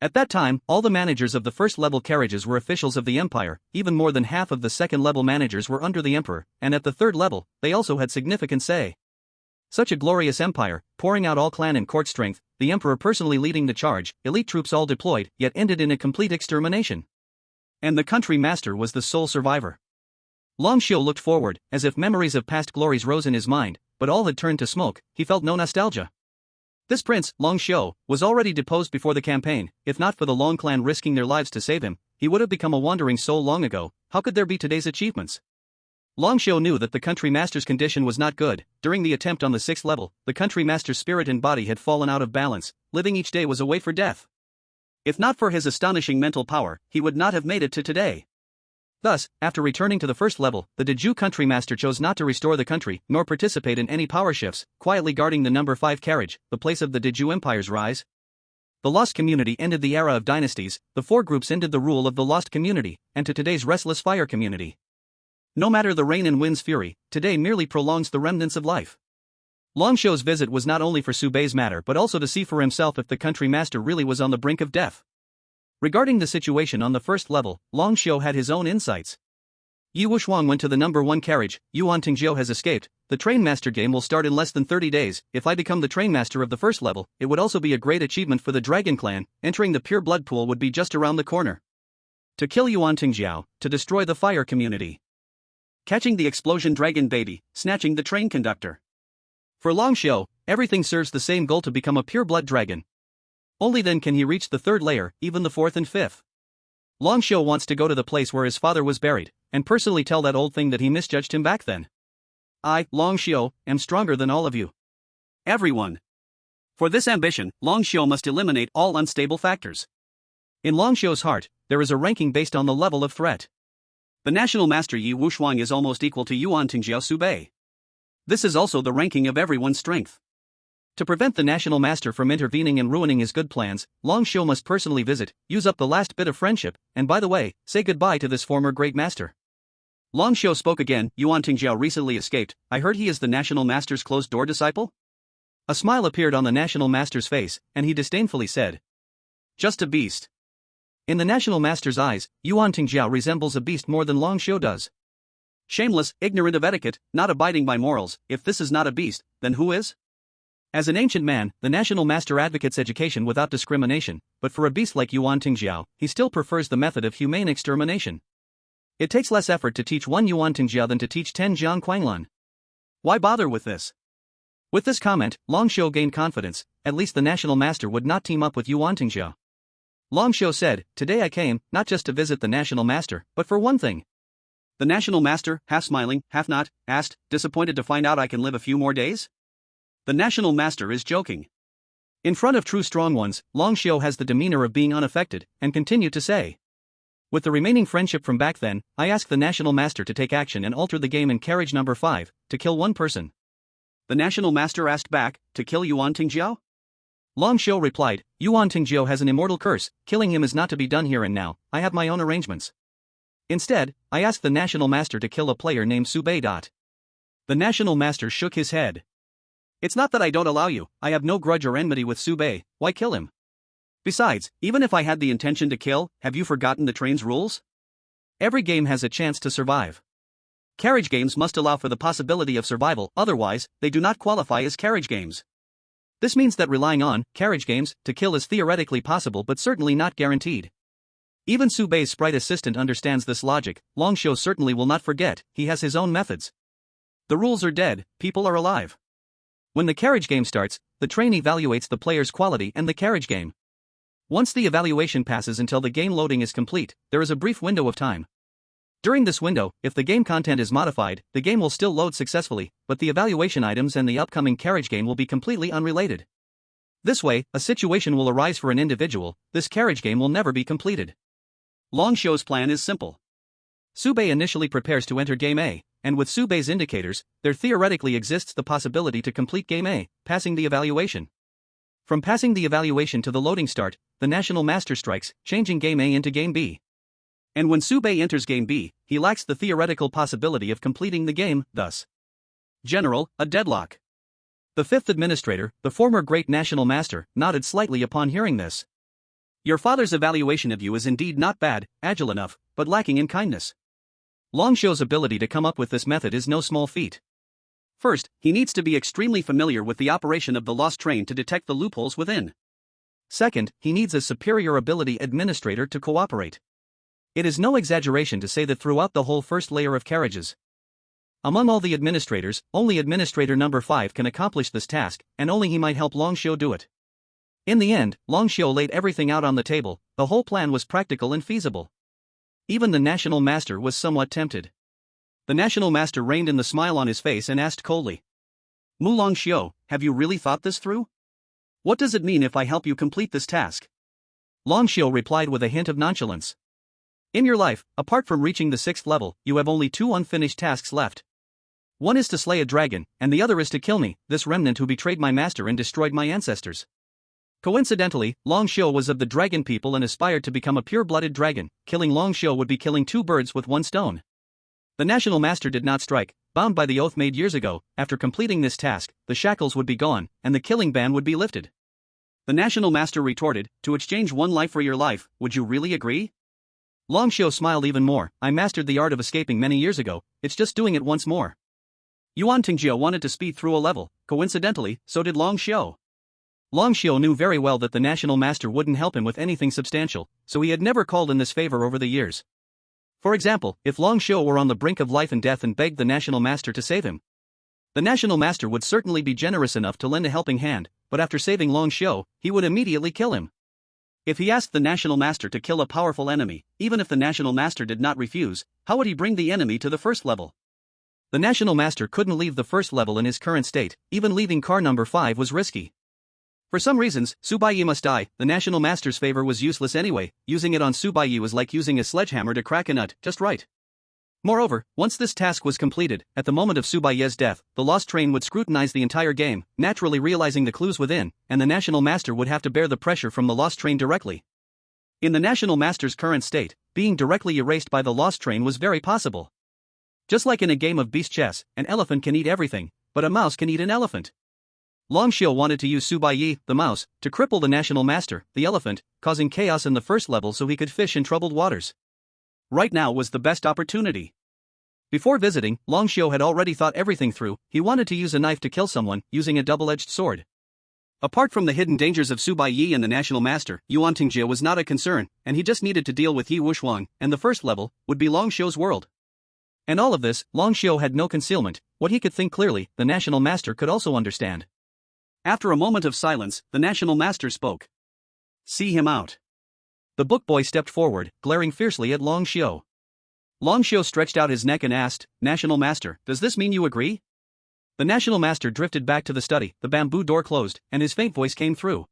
Speaker 1: At that time, all the managers of the 1st level carriages were officials of the empire, even more than half of the 2nd level managers were under the emperor, and at the 3rd level, they also had significant say. Such a glorious empire, pouring out all clan and court strength, the emperor personally leading the charge, elite troops all deployed, yet ended in a complete extermination. And the country master was the sole survivor. Long Xiu looked forward, as if memories of past glories rose in his mind, but all had turned to smoke. He felt no nostalgia. This prince, Long Xiu, was already deposed before the campaign. If not for the Long clan risking their lives to save him, he would have become a wandering soul long ago. How could there be today's achievements? Long Xiu knew that the country master's condition was not good. During the attempt on the 6th level, the country master's spirit and body had fallen out of balance. Living each day was a wait for death. If not for his astonishing mental power, he would not have made it to today. Thus, after returning to the 1st level, the Diju country master chose not to restore the country, nor participate in any power shifts, quietly guarding the number 5 carriage, the place of the Diju Empire's rise. The Lost Community ended the era of dynasties, the 4 groups ended the rule of the Lost Community, and to today's restless fire community. No matter the rain and wind's fury, today merely prolongs the remnants of life. Long Xiu's visit was not only for Su Bei's matter but also to see for himself if the country master really was on the brink of death. Regarding the situation on the 1st level, Long Xiu had his own insights. Yi Wushuang went to the number 1 carriage, Yuan Tingjiao has escaped, the train master game will start in less than 30 days, if I become the train master of the 1st level, it would also be a great achievement for the Dragon Clan, entering the pure blood pool would be just around the corner. To kill Yuan Tingjiao, to destroy the fire community. Catching the explosion dragon baby, snatching the train conductor. For Long Xiu, everything serves the same goal to become a pure blood dragon. Only then can he reach the 3rd layer, even the 4th and 5th. Long Xiu wants to go to the place where his father was buried, and personally tell that old thing that he misjudged him back then. I, Long Xiu, am stronger than all of you. Everyone. For this ambition, Long Xiu must eliminate all unstable factors. In Long Xiu's heart, there is a ranking based on the level of threat. The national master Yi Wushuang is almost equal to Yuan Tingjiao Su Bei. This is also the ranking of everyone's strength. To prevent the national master from intervening and ruining his good plans, Long Xiu must personally visit, use up the last bit of friendship, and by the way, say goodbye to this former great master. Long Xiu spoke again. Yuan Tingjiao recently escaped. I heard he is the national master's closed-door disciple? A smile appeared on the national master's face, and he disdainfully said, just a beast. In the national master's eyes, Yuan Tingjiao resembles a beast more than Long Xiu does. Shameless, ignorant of etiquette, not abiding by morals. If this is not a beast, then who is? As an ancient man, the national master advocates education without discrimination, but for a beast like Yuan Tingjiao, he still prefers the method of humane extermination. It takes less effort to teach one Yuan Tingjiao than to teach 10 Jiang Quanglan. Why bother with this? With this comment, Long Xiu gained confidence. At least the national master would not team up with Yuan Tingjiao. Long Xiu said, today I came, not just to visit the national master, but for one thing. The national master, half smiling, half not, asked, disappointed to find out I can live a few more days? The national master is joking. In front of true strong ones, Long Xiu has the demeanor of being unaffected, and continued to say. With the remaining friendship from back then, I ask the national master to take action and alter the game in carriage number 5, to kill one person. The national master asked back, to kill Yuan Tingjiao? Long Xiu replied, Yuan Tingjiao has an immortal curse, killing him is not to be done here and now, I have my own arrangements. Instead, I ask the national master to kill a player named Su Baiye. The national master shook his head. It's not that I don't allow you, I have no grudge or enmity with Su Baiye, why kill him? Besides, even if I had the intention to kill, have you forgotten the train's rules? Every game has a chance to survive. Carriage games must allow for the possibility of survival, otherwise, they do not qualify as carriage games. This means that relying on carriage games to kill is theoretically possible but certainly not guaranteed. Even Su Baiye's sprite assistant understands this logic. Long Xiu certainly will not forget, he has his own methods. The rules are dead, people are alive. When the carriage game starts, the train evaluates the player's quality and the carriage game. Once the evaluation passes until the game loading is complete, there is a brief window of time. During this window, if the game content is modified, the game will still load successfully, but the evaluation items and the upcoming carriage game will be completely unrelated. This way, a situation will arise for an individual, this carriage game will never be completed. Long Xiu's plan is simple. Su Baiye initially prepares to enter Game A, and with Su Baiye's indicators, there theoretically exists the possibility to complete Game A, passing the evaluation. From passing the evaluation to the loading start, the national master strikes, changing Game A into Game B. And when Su Baiye enters Game B, he lacks the theoretical possibility of completing the game, thus. General, a deadlock. The fifth administrator, the former great national master, nodded slightly upon hearing this. Your father's evaluation of you is indeed not bad, agile enough, but lacking in kindness. Long Xiu's ability to come up with this method is no small feat. First, he needs to be extremely familiar with the operation of the lost train to detect the loopholes within. Second, he needs a superior ability administrator to cooperate. It is no exaggeration to say that throughout the whole first layer of carriages, among all the administrators, only administrator number 5 can accomplish this task, and only he might help Long Xiu do it. In the end, Long Xiu laid everything out on the table. The whole plan was practical and feasible. Even the national master was somewhat tempted. The national master reined in the smile on his face and asked coldly, Mu Long Xiu, have you really thought this through? What does it mean if I help you complete this task? Long Xiu replied with a hint of nonchalance. In your life, apart from reaching the 6th level, you have only 2 unfinished tasks left. One is to slay a dragon, and the other is to kill me, this remnant who betrayed my master and destroyed my ancestors. Coincidentally, Long Xiu was of the dragon people and aspired to become a pure-blooded dragon. Killing Long Xiu would be killing 2 birds with 1 stone. The national master did not strike, bound by the oath made years ago. After completing this task, the shackles would be gone, and the killing ban would be lifted. The national master retorted, to exchange 1 life for your life, would you really agree? Long Xiu smiled even more. I mastered the art of escaping many years ago, it's just doing it once more. Yuan Tingjiao wanted to speed through a level, coincidentally, so did Long Xiu. Long Xiu knew very well that the national master wouldn't help him with anything substantial, so he had never called in this favor over the years. For example, if Long Xiu were on the brink of life and death and begged the national master to save him, the national master would certainly be generous enough to lend a helping hand, but after saving Long Xiu, he would immediately kill him. If he asked the national master to kill a powerful enemy, even if the national master did not refuse, how would he bring the enemy to the 1st level? The national master couldn't leave the 1st level in his current state, even leaving car number 5 was risky. For some reasons, Su Baiye must die. The national master's favor was useless anyway. Using it on Su Baiye was like using a sledgehammer to crack a nut, just right. Moreover, once this task was completed, at the moment of Baiye's death, the lost train would scrutinize the entire game, naturally realizing the clues within, and the National Master would have to bear the pressure from the lost train directly. In the National Master's current state, being directly erased by the lost train was very possible. Just like in a game of beast chess, an elephant can eat everything, but a mouse can eat an elephant. Long Xiu wanted to use Baiye, the mouse, to cripple the National Master, the elephant, causing chaos in the first level so he could fish in troubled waters. Right now was the best opportunity. Before visiting, Long Xiu had already thought everything through. He wanted to use a knife to kill someone, using a double-edged sword. Apart from the hidden dangers of Baiye and the National Master, Yuan Tingjie was not a concern, and he just needed to deal with Yi Wushuang, and the first level would be Long Xiu's world. And all of this, Long Xiu had no concealment. What he could think clearly, the National Master could also understand. After a moment of silence, the National Master spoke. "See him out." The book boy stepped forward, glaring fiercely at Long Xiu. Long Xiu stretched out his neck and asked, "National Master, does this mean you agree?" The National Master drifted back to the study, the bamboo door closed, and his faint voice came through.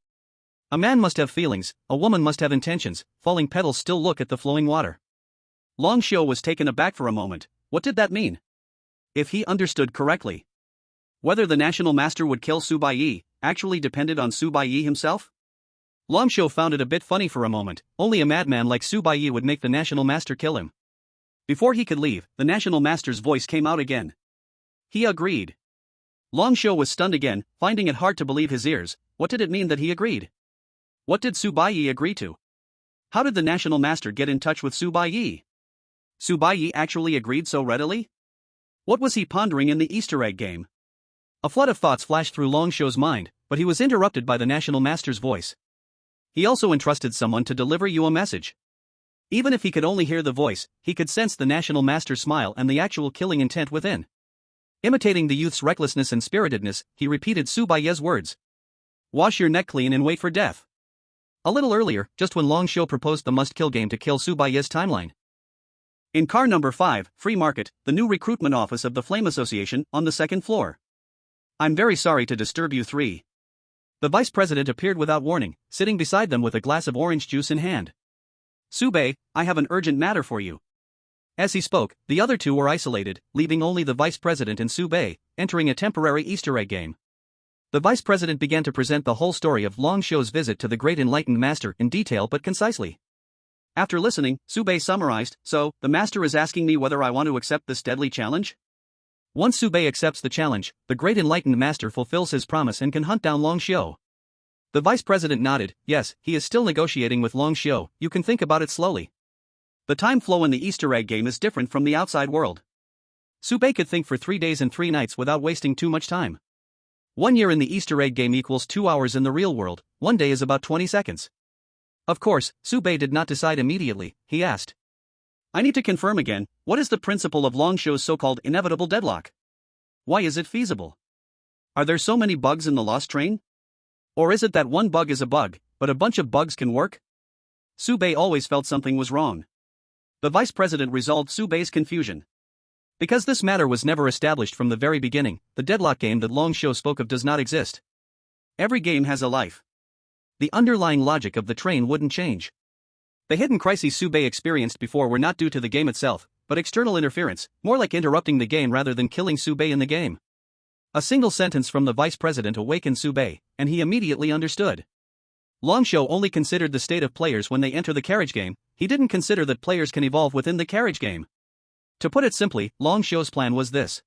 Speaker 1: "A man must have feelings, a woman must have intentions, falling petals still look at the flowing water." Long Xiu was taken aback for a moment. What did that mean? If he understood correctly, whether the National Master would kill Baiye actually depended on Baiye himself? Long Xiu found it a bit funny for a moment. Only a madman like Baiye would make the National Master kill him. Before he could leave, the National Master's voice came out again. He agreed. Long Xiu was stunned again, finding it hard to believe his ears. What did it mean that he agreed? What did Baiye agree to? How did the National Master get in touch with Baiye? Baiye actually agreed so readily? What was he pondering in the Easter egg game? A flood of thoughts flashed through Long Xiu's mind, but he was interrupted by the National Master's voice. He also entrusted someone to deliver you a message. Even if he could only hear the voice, he could sense the National Master's smile and the actual killing intent within. Imitating the youth's recklessness and spiritedness, he repeated Baiye's words. "Wash your neck clean and wait for death." A little earlier, just when Long Xiu proposed the must-kill game to kill Baiye's timeline. In car number 5, Free Market, the new recruitment office of the Flame Association, on the second floor. "I'm very sorry to disturb you 3. The vice president appeared without warning, sitting beside them with a glass of orange juice in hand. "Baiye, I have an urgent matter for you." As he spoke, the other two were isolated, leaving only the vice president and Baiye, entering a temporary Easter egg game. The vice president began to present the whole story of Long Xiu's visit to the great enlightened master in detail but concisely. After listening, Baiye summarized, "So, the master is asking me whether I want to accept this deadly challenge?" Once Baiye accepts the challenge, the great enlightened master fulfills his promise and can hunt down Long Xiu. The vice president nodded. Yes, he is still negotiating with Long Xiu. You can think about it slowly. The time flow in the Easter egg game is different from the outside world. Baiye could think for 3 days and 3 nights without wasting too much time. 1 year in the Easter egg game equals 2 hours in the real world. 1 day is about 20 seconds. Of course, Baiye did not decide immediately. He asked, "I need to confirm again, what is the principle of Long Xiu's so-called inevitable deadlock? Why is it feasible? Are there so many bugs in the lost train? Or is it that one bug is a bug, but a bunch of bugs can work?" Baiye always felt something was wrong. The vice president resolved Baiye's confusion. Because this matter was never established from the very beginning, the deadlock game that Long Xiu spoke of does not exist. Every game has a life. The underlying logic of the train wouldn't change. The hidden crises Baiye experienced before were not due to the game itself, but external interference, more like interrupting the game rather than killing Baiye in the game. A single sentence from the vice president awakened Baiye, and he immediately understood. Long Xiu only considered the state of players when they enter the carriage game. He didn't consider that players can evolve within the carriage game. To put it simply, Long Xiu's plan was this.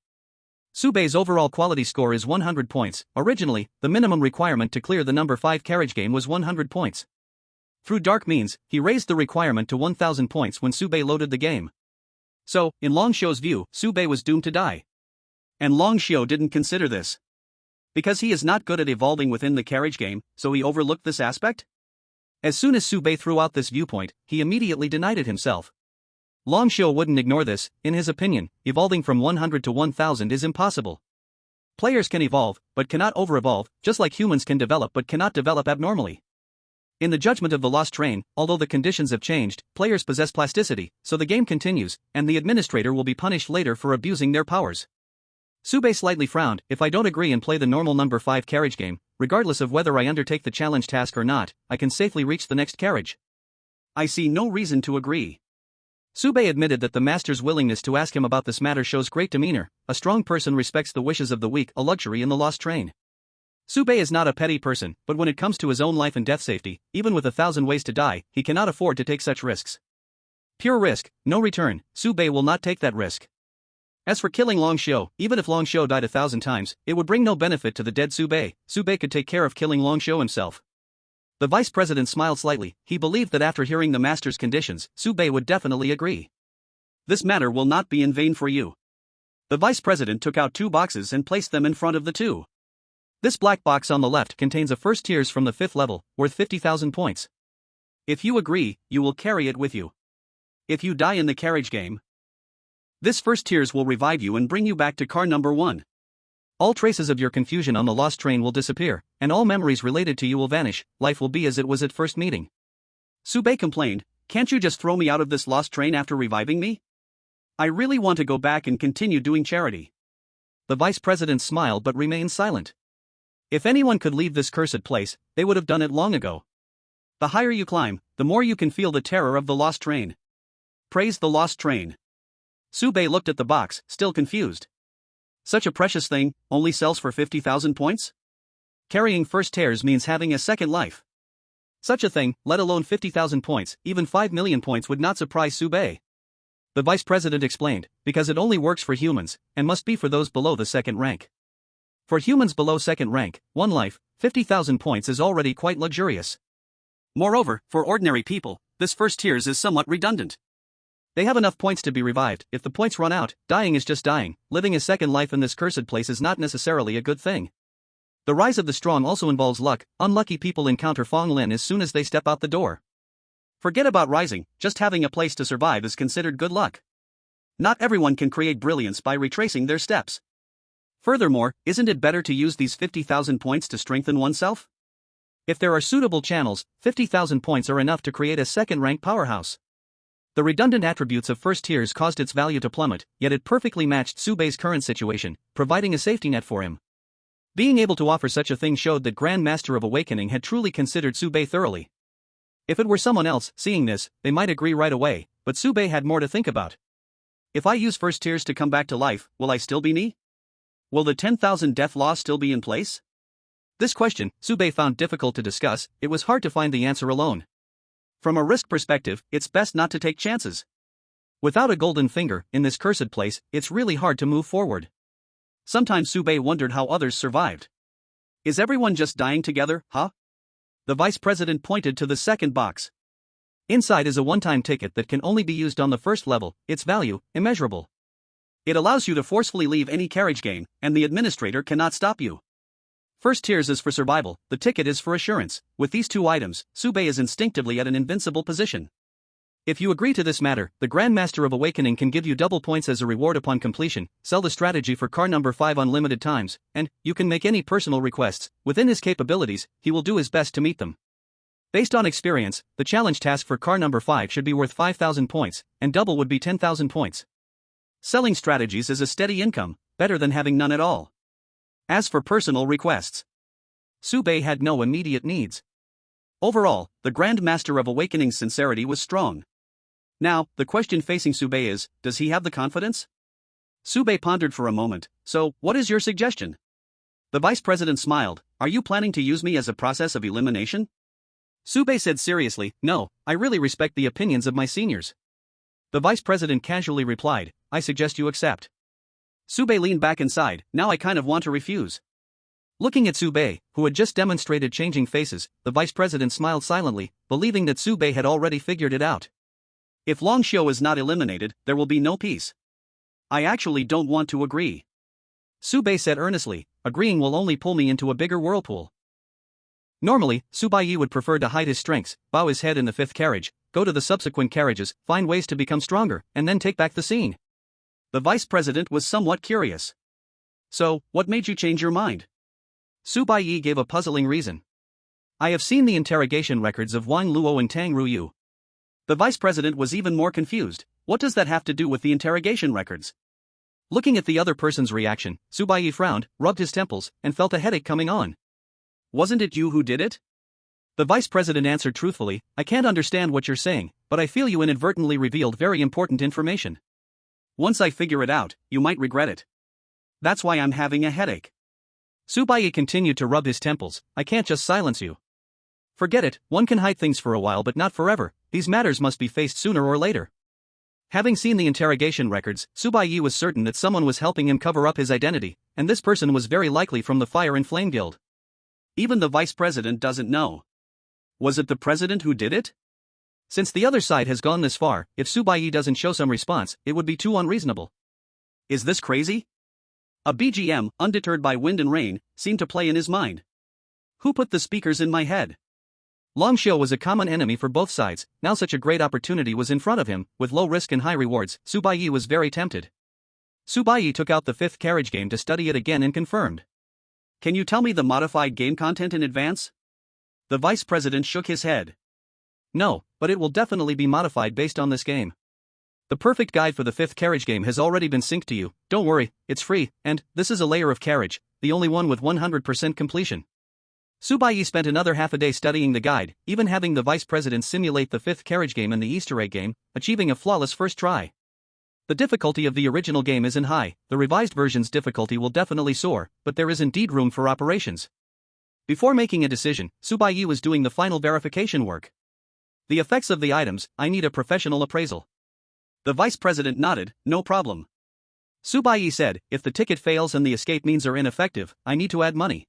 Speaker 1: Baiye's overall quality score is 100 points. Originally, the minimum requirement to clear the number 5 carriage game was 100 points. Through dark means, he raised the requirement to 1000 points when Baiye loaded the game. So, in Long Xiu's view, Baiye was doomed to die. And Long Xiu didn't consider this. Because he is not good at evolving within the carriage game, so he overlooked this aspect? As soon as Baiye threw out this viewpoint, he immediately denied it himself. Long Xiu wouldn't ignore this. In his opinion, evolving from 100 to 1000 is impossible. Players can evolve, but cannot over-evolve, just like humans can develop but cannot develop abnormally. In the judgment of the lost train, although the conditions have changed, players possess plasticity, so the game continues, and the administrator will be punished later for abusing their powers. Baiye slightly frowned. If I don't agree and play the normal number 5 carriage game, regardless of whether I undertake the challenge task or not, I can safely reach the next carriage. I see no reason to agree. Su Baiye admitted that the master's willingness to ask him about this matter shows great demeanor. A strong person respects the wishes of the weak, a luxury in the lost train. Su Baiye is not a petty person, but when it comes to his own life and death safety, even with 1,000 ways to die, he cannot afford to take such risks. Pure risk, no return. Su Baiye will not take that risk. As for killing Long Xiu, even if Long Xiu died 1,000 times, it would bring no benefit to the dead Su Baiye. Su Baiye could take care of killing Long Xiu himself. The vice president smiled slightly. He believed that after hearing the master's conditions, Su Baiye would definitely agree. This matter will not be in vain for you. The vice president took out 2 boxes and placed them in front of the 2. This black box on the left contains a first tiers from the 5th level, worth 50,000 points. If you agree, you will carry it with you. If you die in the carriage game, this first tiers will revive you and bring you back to car number 1. All traces of your confusion on the lost train will disappear, and all memories related to you will vanish. Life will be as it was at first meeting. Su Baiye complained, "Can't you just throw me out of this lost train after reviving me? I really want to go back and continue doing charity." The vice president smiled but remained silent. If anyone could leave this cursed place, they would have done it long ago. The higher you climb, the more you can feel the terror of the lost train. Praise the lost train. Su Baiye looked at the box, still confused. Such a precious thing, only sells for 50,000 points? Carrying first tiers means having a second life. Such a thing, let alone 50,000 points, even 5 million points would not surprise Su Baiye. The vice president explained, because it only works for humans, and must be for those below the second rank. For humans below second rank, 1 life, 50,000 points is already quite luxurious. Moreover, for ordinary people, this first tiers is somewhat redundant. They have enough points to be revived. If the points run out, dying is just dying. Living a second life in this cursed place is not necessarily a good thing. The rise of the strong also involves luck. Unlucky people encounter Fong Lin as soon as they step out the door. Forget about rising, just having a place to survive is considered good luck. Not everyone can create brilliance by retracing their steps. Furthermore, isn't it better to use these 50,000 points to strengthen oneself? If there are suitable channels, 50,000 points are enough to create a second-rank powerhouse. The redundant attributes of first tiers caused its value to plummet, yet it perfectly matched Su Baiye's current situation, providing a safety net for him. Being able to offer such a thing showed that Grand Master of Awakening had truly considered Su Baiye thoroughly. If it were someone else, seeing this, they might agree right away, but Su Baiye had more to think about. If I use first tiers to come back to life, will I still be me? Will the 10,000 death law still be in place? This question, Su Baiye found difficult to discuss. It was hard to find the answer alone. From a risk perspective, it's best not to take chances. Without a golden finger, in this cursed place, it's really hard to move forward. Sometimes Su Baiye wondered how others survived. Is everyone just dying together, huh? The vice president pointed to the second box. Inside is a one-time ticket that can only be used on the first level, its value, immeasurable. It allows you to forcefully leave any carriage game, and the administrator cannot stop you. First tiers is for survival, the ticket is for assurance. With these 2 items, Su Baiye is instinctively at an invincible position. If you agree to this matter, the Grand Master of Awakening can give you double points as a reward upon completion, sell the strategy for car number 5 unlimited times, and you can make any personal requests. Within his capabilities, he will do his best to meet them. Based on experience, the challenge task for car number 5 should be worth 5,000 points, and double would be 10,000 points. Selling strategies is a steady income, better than having none at all. As for personal requests, Su Baiye had no immediate needs. Overall, the Grand Master of Awakening's sincerity was strong. Now, the question facing Su Baiye is, does he have the confidence? Su Baiye pondered for a moment. So, what is your suggestion? The vice president smiled. Are you planning to use me as a process of elimination? Su Baiye said seriously, no, I really respect the opinions of my seniors. The vice president casually replied, I suggest you accept. Su Baiye leaned back and sighed. Now I kind of want to refuse. Looking at Su Baiye, who had just demonstrated changing faces, the vice president smiled silently, believing that Su Baiye had already figured it out. If Long Xiu is not eliminated, there will be no peace. I actually don't want to agree. Su Baiye said earnestly, agreeing will only pull me into a bigger whirlpool. Normally, Su Baiye would prefer to hide his strengths, bow his head in the 5th carriage, go to the subsequent carriages, find ways to become stronger, and then take back the scene. The vice president was somewhat curious. So, what made you change your mind? Su Baiye gave a puzzling reason. I have seen the interrogation records of Wang Luo and Tang Ruyu. The vice president was even more confused. What does that have to do with the interrogation records? Looking at the other person's reaction, Su Baiye frowned, rubbed his temples, and felt a headache coming on. Wasn't it you who did it? The vice president answered truthfully, I can't understand what you're saying, but I feel you inadvertently revealed very important information. Once I figure it out, you might regret it. That's why I'm having a headache. Baiye continued to rub his temples, I can't just silence you. Forget it, one can hide things for a while but not forever, these matters must be faced sooner or later. Having seen the interrogation records, Baiye was certain that someone was helping him cover up his identity, and this person was very likely from the Fire and Flame Guild. Even the vice president doesn't know. Was it the president who did it? Since the other side has gone this far, if Baiye doesn't show some response, it would be too unreasonable. Is this crazy? A BGM, undeterred by wind and rain, seemed to play in his mind. Who put the speakers in my head? Long Xiu was a common enemy for both sides, now such a great opportunity was in front of him, with low risk and high rewards, Baiye was very tempted. Baiye took out the fifth carriage game to study it again and confirmed. Can you tell me the modified game content in advance? The vice president shook his head. No, but it will definitely be modified based on this game. The perfect guide for the fifth carriage game has already been synced to you, don't worry, it's free, and this is a layer of carriage, the only one with 100% completion. Baiye spent another half a day studying the guide, even having the vice president simulate the fifth carriage game and the Easter egg game, achieving a flawless first try. The difficulty of the original game isn't high, the revised version's difficulty will definitely soar, but there is indeed room for operations. Before making a decision, Baiye was doing the final verification work. The effects of the items, I need a professional appraisal. The vice president nodded, no problem. Baiye said, if the ticket fails and the escape means are ineffective, I need to add money.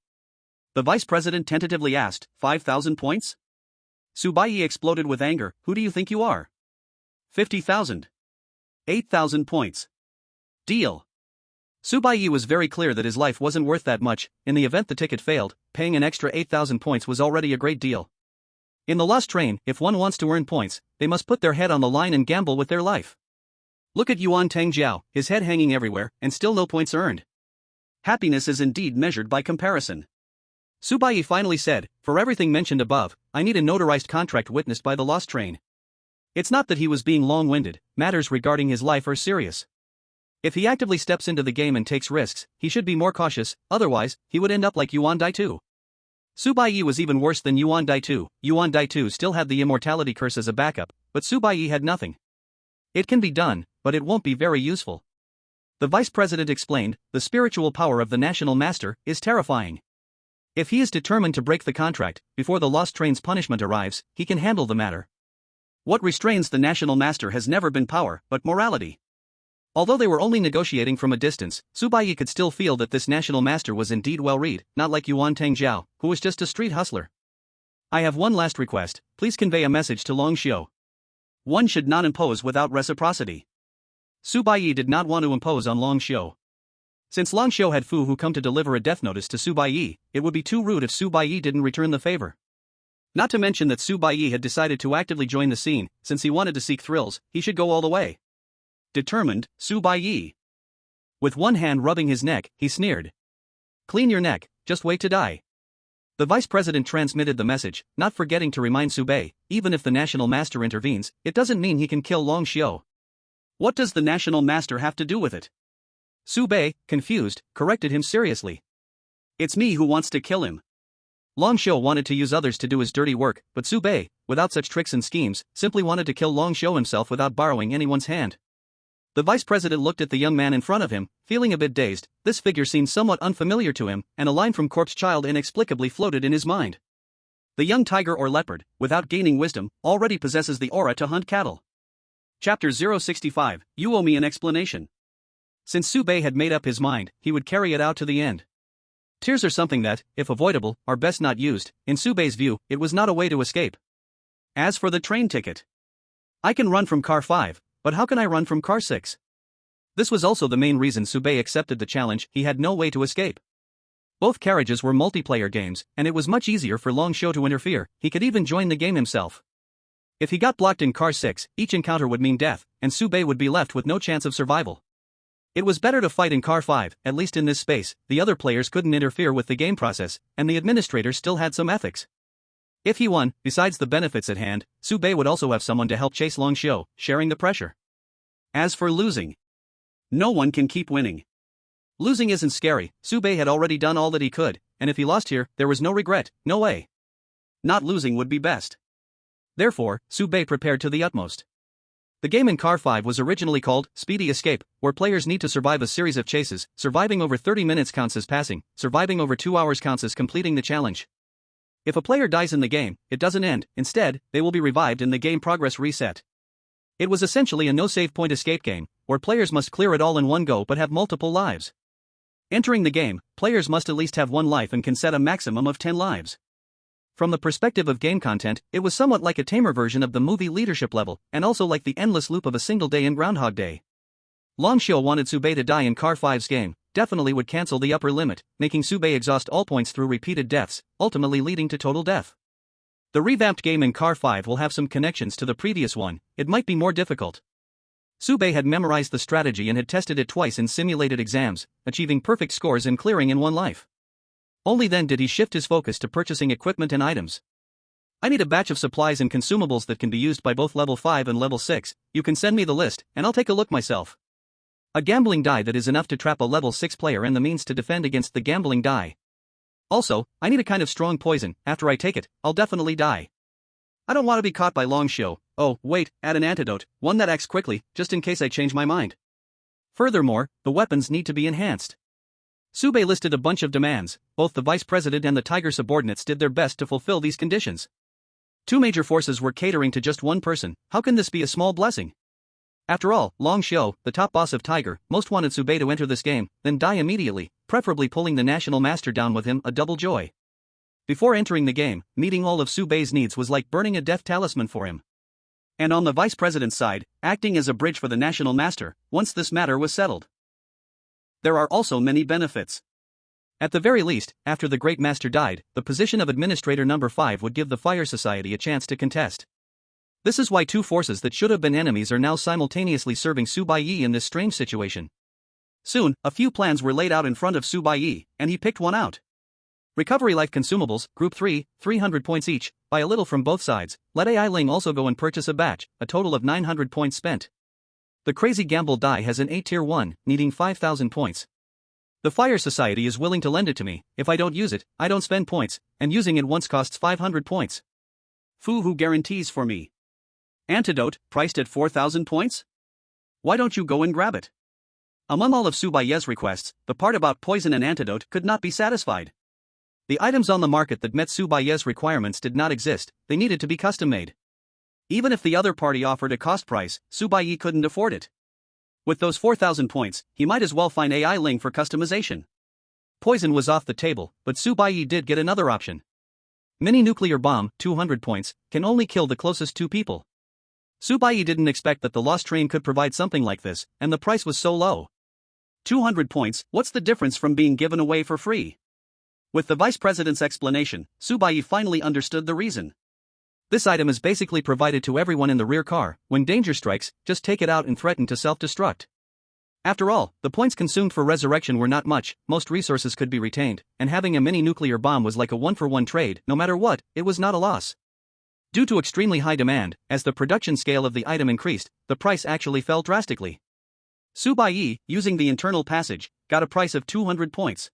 Speaker 1: The vice president tentatively asked, 5,000 points? Baiye exploded with anger, who do you think you are? 50,000. 8,000 points. Deal. Baiye was very clear that his life wasn't worth that much, in the event the ticket failed, paying an extra 8,000 points was already a great deal. In the Lost Train, if one wants to earn points, they must put their head on the line and gamble with their life. Look at Yuan Tangjiao, his head hanging everywhere, and still no points earned. Happiness is indeed measured by comparison. Baiye finally said, for everything mentioned above, I need a notarized contract witnessed by the Lost Train. It's not that he was being long-winded, matters regarding his life are serious. If he actively steps into the game and takes risks, he should be more cautious, otherwise, he would end up like Yuan Daitu. Baiye was even worse than Yuan Daitu. Yuan Daitu still had the immortality curse as a backup, but Baiye had nothing. It can be done, but it won't be very useful. The vice president explained, the spiritual power of the national master is terrifying. If he is determined to break the contract, before the Lost Train's punishment arrives, he can handle the matter. What restrains the national master has never been power, but morality. Although they were only negotiating from a distance, Baiye could still feel that this national master was indeed well-read, not like Yuan Tangjiao, who was just a street hustler. I have one last request, please convey a message to Long Xiu. One should not impose without reciprocity. Baiye did not want to impose on Long Xiu. Since Long Xiu had Fu who come to deliver a death notice to Baiye, it would be too rude if Baiye didn't return the favor. Not to mention that Baiye had decided to actively join the scene, since he wanted to seek thrills, he should go all the way. Determined, Baiye. With one hand rubbing his neck, he sneered. Clean your neck, just wait to die. The vice president transmitted the message, not forgetting to remind Baiye, even if the national master intervenes, it doesn't mean he can kill Long Xiu. What does the national master have to do with it? Baiye, confused, corrected him seriously. It's me who wants to kill him. Long Xiu wanted to use others to do his dirty work, but Baiye, without such tricks and schemes, simply wanted to kill Long Xiu himself without borrowing anyone's hand. The vice president looked at the young man in front of him, feeling a bit dazed. This figure seemed somewhat unfamiliar to him, and a line from Corpse Child inexplicably floated in his mind. The young tiger or leopard, without gaining wisdom, already possesses the aura to hunt cattle. Chapter 065, You Owe Me an Explanation. Since Baiye had made up his mind, he would carry it out to the end. Tears are something that, if avoidable, are best not used. In Baiye's view, it was not a way to escape. As for the train ticket, I can run from car 5, but how can I run from car 6? This was also the main reason Baiye accepted the challenge, he had no way to escape. Both carriages were multiplayer games, and it was much easier for Long Xiu to interfere, he could even join the game himself. If he got blocked in car 6, each encounter would mean death, and Baiye would be left with no chance of survival. It was better to fight in car 5, at least in this space, the other players couldn't interfere with the game process, and the administrator still had some ethics. If he won, besides the benefits at hand, Baiye would also have someone to help chase Long Xiu, sharing the pressure. As for losing, no one can keep winning. Losing isn't scary, Baiye had already done all that he could, and if he lost here, there was no regret, no way. Not losing would be best. Therefore, Baiye prepared to the utmost. The game in Car 5 was originally called Speedy Escape, where players need to survive a series of chases. Surviving over 30 minutes counts as passing, surviving over 2 hours counts as completing the challenge. If a player dies in the game, it doesn't end, instead, they will be revived in the game progress reset. It was essentially a no-save point escape game, where players must clear it all in one go but have multiple lives. Entering the game, players must at least have 1 life and can set a maximum of 10 lives. From the perspective of game content, it was somewhat like a tamer version of the movie Leadership level, and also like the endless loop of a single day in Groundhog Day. Long Shio wanted Baiye to die in Car 5's game, definitely would cancel the upper limit, making Baiye exhaust all points through repeated deaths, ultimately leading to total death. The revamped game in Car 5 will have some connections to the previous one, it might be more difficult. Baiye had memorized the strategy and had tested it twice in simulated exams, achieving perfect scores and clearing in 1 life. Only then did he shift his focus to purchasing equipment and items. I need a batch of supplies and consumables that can be used by both level 5 and level 6, you can send me the list, and I'll take a look myself. A gambling die that is enough to trap a level 6 player and the means to defend against the gambling die. Also, I need a kind of strong poison, after I take it, I'll definitely die. I don't want to be caught by Long Shio. Oh, wait, add an antidote, one that acts quickly, just in case I change my mind. Furthermore, the weapons need to be enhanced. Baiye listed a bunch of demands, both the vice president and the Tiger subordinates did their best to fulfill these conditions. 2 major forces were catering to just 1 person, how can this be a small blessing? After all, Long Shio, the top boss of Tiger, most wanted Baiye to enter this game, then die immediately, preferably pulling the national master down with him, a double joy. Before entering the game, meeting all of Baiye's needs was like burning a death talisman for him. And on the vice president's side, acting as a bridge for the national master, once this matter was settled. There are also many benefits. At the very least, after the Great Master died, the position of Administrator Number 5 would give the Fire Society a chance to contest. This is why 2 forces that should have been enemies are now simultaneously serving Baiye in this strange situation. Soon, a few plans were laid out in front of Baiye, and he picked one out. Recovery Life Consumables, Group 3, 300 points each, buy a little from both sides, let AI Ling also go and purchase a batch, a total of 900 points spent. The Crazy Gamble die has an 8 tier 1, needing 5,000 points. The Fire Society is willing to lend it to me, if I don't use it, I don't spend points, and using it once costs 500 points. Who guarantees for me? Antidote, priced at 4,000 points? Why don't you go and grab it? Among all of Baiye's requests, the part about poison and antidote could not be satisfied. The items on the market that met Baiye's requirements did not exist, they needed to be custom-made. Even if the other party offered a cost price, Baiye couldn't afford it. With those 4,000 points, he might as well find AI Ling for customization. Poison was off the table, but Baiye did get another option. Mini nuclear bomb, 200 points, can only kill the closest 2 people. Baiye didn't expect that the Lost Train could provide something like this, and the price was so low. 200 points, what's the difference from being given away for free? With the vice president's explanation, Baiye finally understood the reason. This item is basically provided to everyone in the rear car, when danger strikes, just take it out and threaten to self-destruct. After all, the points consumed for resurrection were not much, most resources could be retained, and having a mini nuclear bomb was like a 1-for-1 trade, no matter what, it was not a loss. Due to extremely high demand, as the production scale of the item increased, the price actually fell drastically. Baiye, using the internal passage, got a price of 200 points.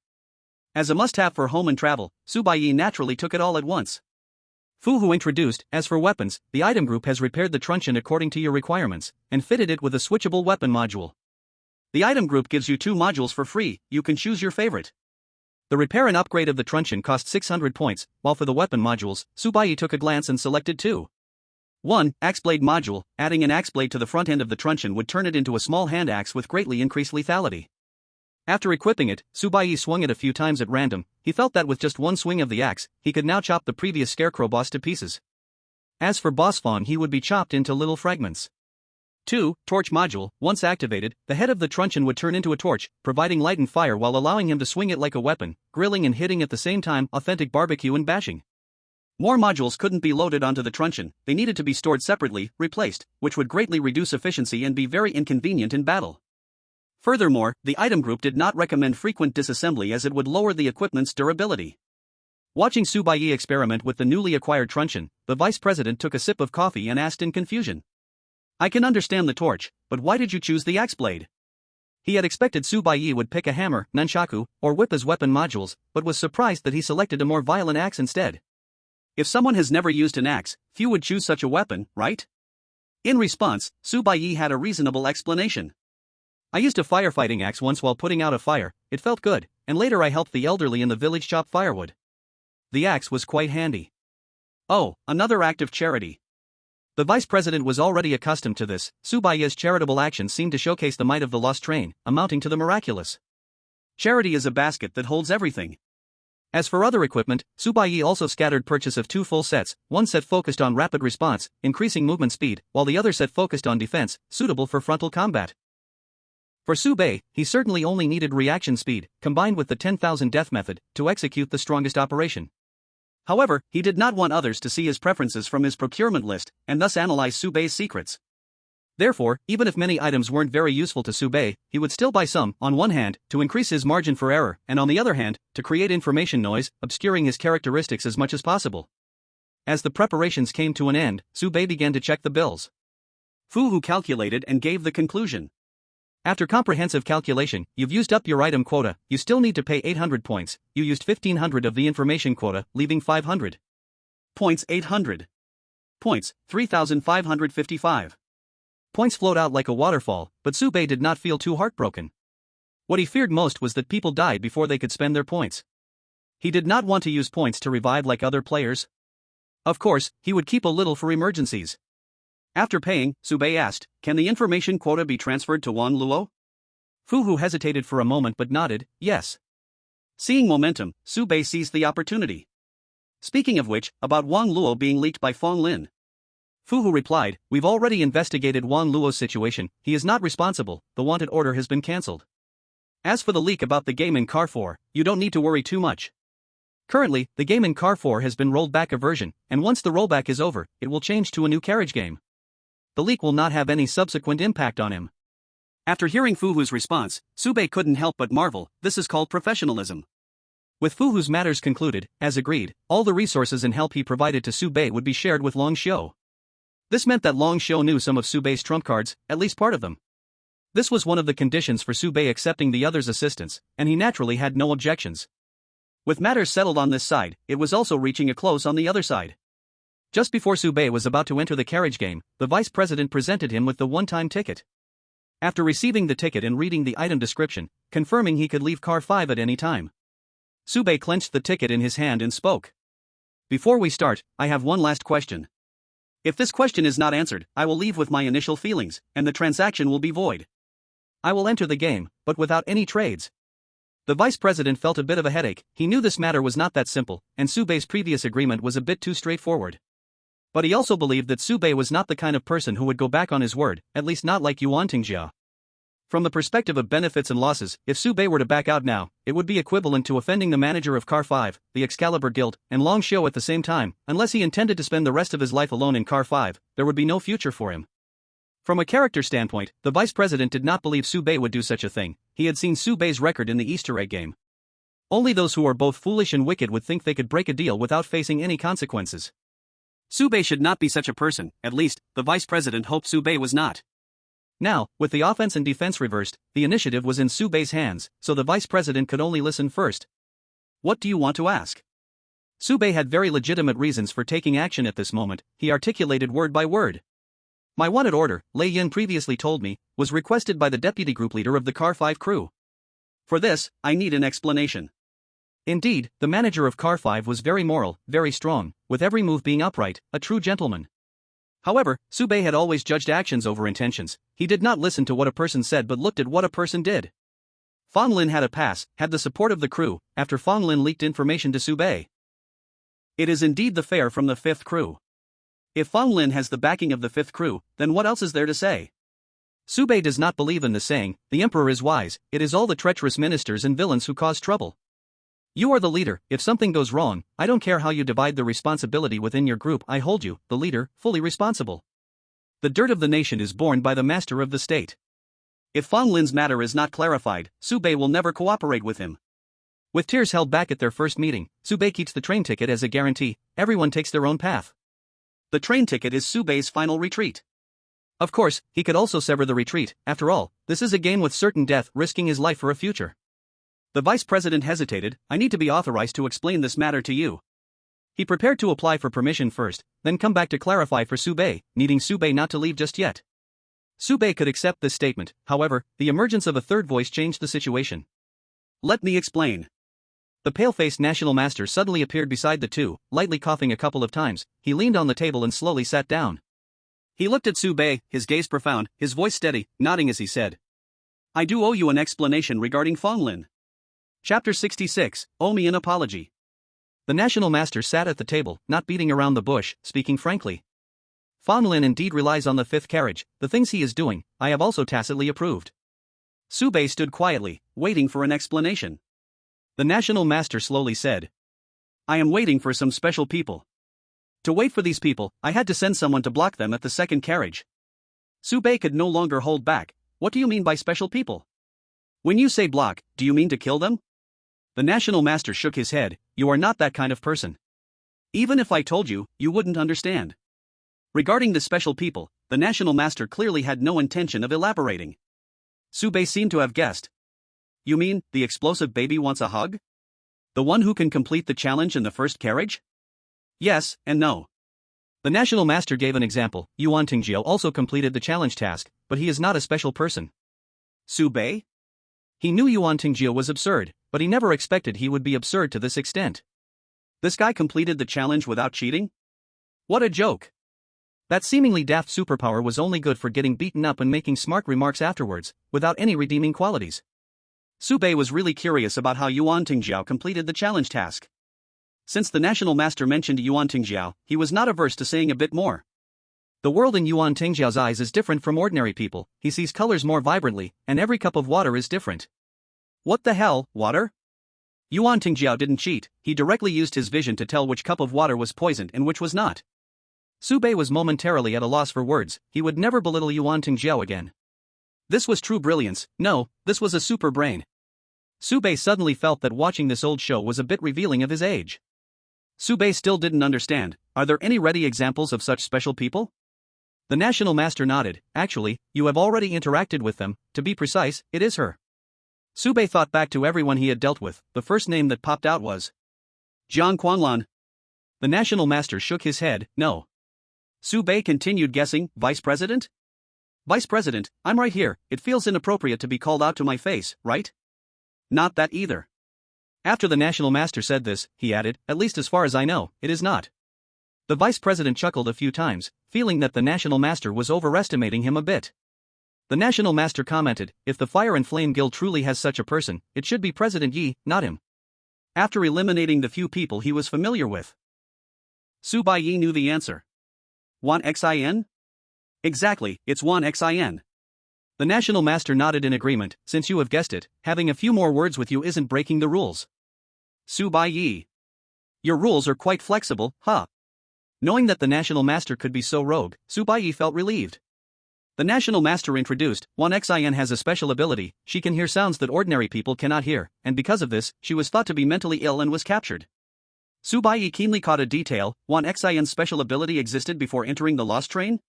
Speaker 1: As a must-have for home and travel, Baiye naturally took it all at once. Who introduced, as for weapons, the item group has repaired the truncheon according to your requirements, and fitted it with a switchable weapon module. The item group gives you 2 modules for free, you can choose your favorite. The repair and upgrade of the truncheon cost 600 points, while for the weapon modules, Baiye took a glance and selected 2. 1. Axeblade module, adding an axeblade to the front end of the truncheon would turn it into a small hand axe with greatly increased lethality. After equipping it, Baiye swung it a few times at random, he felt that with just one swing of the axe, he could now chop the previous scarecrow boss to pieces. As for Boss Fawn, he would be chopped into little fragments. 2. Torch module, once activated, the head of the truncheon would turn into a torch, providing light and fire while allowing him to swing it like a weapon, grilling and hitting at the same time, authentic barbecue and bashing. More modules couldn't be loaded onto the truncheon, they needed to be stored separately, replaced, which would greatly reduce efficiency and be very inconvenient in battle. Furthermore, the item group did not recommend frequent disassembly as it would lower the equipment's durability. Watching Baiye experiment with the newly acquired truncheon, the vice president took a sip of coffee and asked in confusion. I can understand the torch, but why did you choose the axe blade? He had expected Baiye would pick a hammer, nunchaku, or whip as weapon modules, but was surprised that he selected a more violent axe instead. If someone has never used an axe, few would choose such a weapon, right? In response, Baiye had a reasonable explanation. I used a firefighting axe once while putting out a fire, it felt good, and later I helped the elderly in the village chop firewood. The axe was quite handy. Oh, another act of charity. The vice president was already accustomed to this. Baiye's charitable actions seemed to showcase the might of the lost train, amounting to the miraculous. Charity is a basket that holds everything. As for other equipment, Baiye also scattered purchase of 2 full sets, one set focused on rapid response, increasing movement speed, while the other set focused on defense, suitable for frontal combat. For Baiye, he certainly only needed reaction speed, combined with the 10,000 death method, to execute the strongest operation. However, he did not want others to see his preferences from his procurement list, and thus analyze Baiye's secrets. Therefore, even if many items weren't very useful to Baiye, he would still buy some, on one hand, to increase his margin for error, and on the other hand, to create information noise, obscuring his characteristics as much as possible. As the preparations came to an end, Baiye began to check the bills. Fu calculated and gave the conclusion. After comprehensive calculation, you've used up your item quota, you still need to pay 800 points, you used 1500 of the information quota, leaving 500. Points 800. Points, 3555. Points flowed out like a waterfall, but Baiye did not feel too heartbroken. What he feared most was that people died before they could spend their points. He did not want to use points to revive like other players. Of course, he would keep a little for emergencies. After paying, Baiye asked, "Can the information quota be transferred to Wang Luo?" Fu hesitated for a moment but nodded, yes. Seeing momentum, Baiye seized the opportunity. Speaking of which, about Wang Luo being leaked by Fong Lin. Fu replied, "We've already investigated Wang Luo's situation, he is not responsible, the wanted order has been cancelled. As for the leak about the game in Carrefour, you don't need to worry too much. Currently, the game in Carrefour has been rolled back a version, and once the rollback is over, it will change to a new carriage game. The leak will not have any subsequent impact on him." After hearing Fu's response, Baiye couldn't help but marvel, this is called professionalism. With Fu's matters concluded, as agreed, all the resources and help he provided to Baiye would be shared with Long Xiu. This meant that Long Xiu knew some of Baiye's trump cards, at least part of them. This was one of the conditions for Baiye accepting the other's assistance, and he naturally had no objections. With matters settled on this side, it was also reaching a close on the other side. Just before Baiye was about to enter the carriage game, the vice president presented him with the one-time ticket. After receiving the ticket and reading the item description, confirming he could leave car 5 at any time, Baiye clenched the ticket in his hand and spoke. "Before we start, I have one last question. If this question is not answered, I will leave with my initial feelings, and the transaction will be void. I will enter the game, but without any trades." The vice president felt a bit of a headache, he knew this matter was not that simple, and Baiye's previous agreement was a bit too straightforward. But he also believed that Baiye was not the kind of person who would go back on his word, at least not like Yuan Tingjia. From the perspective of benefits and losses, if Baiye were to back out now, it would be equivalent to offending the manager of Car 5, the Excalibur Guild, and Long Xiu at the same time. Unless he intended to spend the rest of his life alone in Car 5, there would be no future for him. From a character standpoint, the vice president did not believe Baiye would do such a thing. He had seen Baiye's record in the Easter egg game. Only those who are both foolish and wicked would think they could break a deal without facing any consequences. Baiye should not be such a person, at least, the vice president hoped Baiye was not. Now, with the offense and defense reversed, the initiative was in Baiye's hands, so the vice president could only listen first. "What do you want to ask?" Baiye had very legitimate reasons for taking action at this moment, he articulated word by word. "My wanted order, Lei Yin previously told me, was requested by the deputy group leader of the Car 5 crew. For this, I need an explanation." Indeed, the manager of Car 5 was very moral, very strong, with every move being upright, a true gentleman. However, Baiye had always judged actions over intentions, he did not listen to what a person said but looked at what a person did. Fong Lin had a pass, had the support of the crew, after Fong Lin leaked information to Baiye. It is indeed the fare from the 5th crew. If Fong Lin has the backing of the 5th crew, then what else is there to say? Baiye does not believe in the saying, "The emperor is wise, it is all the treacherous ministers and villains who cause trouble." You are the leader, if something goes wrong, I don't care how you divide the responsibility within your group, I hold you, the leader, fully responsible. The dirt of the nation is borne by the master of the state. If Fong Lin's matter is not clarified, Baiye will never cooperate with him. With tears held back at their first meeting, Baiye keeps the train ticket as a guarantee, everyone takes their own path. The train ticket is Baiye's final retreat. Of course, he could also sever the retreat, after all, this is a game with certain death, risking his life for a future. The vice president hesitated, "I need to be authorized to explain this matter to you." He prepared to apply for permission first, then come back to clarify for Baiye, needing Baiye not to leave just yet. Baiye could accept this statement, however, the emergence of a third voice changed the situation. Let me explain. The pale-faced national master suddenly appeared beside the two, lightly coughing a couple of times. He leaned on the table and slowly sat down. He looked at Baiye, his gaze profound, his voice steady, nodding as he said, I do owe you an explanation regarding Fonglin. Chapter 66, Owe me an apology. The national master sat at the table, not beating around the bush, speaking frankly. Fonglin indeed relies on the fifth carriage. The things he is doing, I have also tacitly approved. Baiye stood quietly, waiting for an explanation. The national master slowly said, I am waiting for some special people. To wait for these people, I had to send someone to block them at the second carriage. Baiye could no longer hold back. What do you mean by special people? When you say block, do you mean to kill them? The national master shook his head. You are not that kind of person. Even if I told you, you wouldn't understand. Regarding the special people, the national master clearly had no intention of elaborating. Baiye seemed to have guessed. You mean, the explosive baby wants a hug? The one who can complete the challenge in the first carriage? Yes, and no. The national master gave an example. Yuan Tingjiao also completed the challenge task, but he is not a special person. Baiye? He knew Yuan Tingjiao was absurd, but he never expected he would be absurd to this extent. This guy completed the challenge without cheating? What a joke! That seemingly daft superpower was only good for getting beaten up and making smart remarks afterwards, without any redeeming qualities. Baiye was really curious about how Yuan Tingjiao completed the challenge task. Since the national master mentioned Yuan Tingjiao, he was not averse to saying a bit more. The world in Yuan Tingjiao's eyes is different from ordinary people. He sees colors more vibrantly, and every cup of water is different. What the hell, water? Yuan Tingjiao didn't cheat, he directly used his vision to tell which cup of water was poisoned and which was not. Baiye was momentarily at a loss for words. He would never belittle Yuan Tingjiao again. This was true brilliance. No, this was a super brain. Baiye suddenly felt that watching this old show was a bit revealing of his age. Baiye still didn't understand. Are there any ready examples of such special people? The national master nodded. Actually, you have already interacted with them. To be precise, it is her. Baiye thought back to everyone he had dealt with. The first name that popped out was Jiang Quanlan. The national master shook his head. No. Baiye continued guessing. Vice President? Vice President, I'm right here. It feels inappropriate to be called out to my face, right? Not that either. After the national master said this, he added, at least as far as I know, it is not. The vice president chuckled a few times, feeling that the national master was overestimating him a bit. The national master commented, if the Fire and Flame Guild truly has such a person, it should be President Yi, not him. After eliminating the few people he was familiar with, Baiye knew the answer. Wan Xin? Exactly, it's Wan Xin. The national master nodded in agreement. Since you have guessed it, having a few more words with you isn't breaking the rules. Baiye. Your rules are quite flexible, huh? Knowing that the national master could be so rogue, Baiye felt relieved. The national master introduced, Wan Xin has a special ability. She can hear sounds that ordinary people cannot hear, and because of this, she was thought to be mentally ill and was captured. Baiye keenly caught a detail. Wan Xin's special ability existed before entering the Lost Train?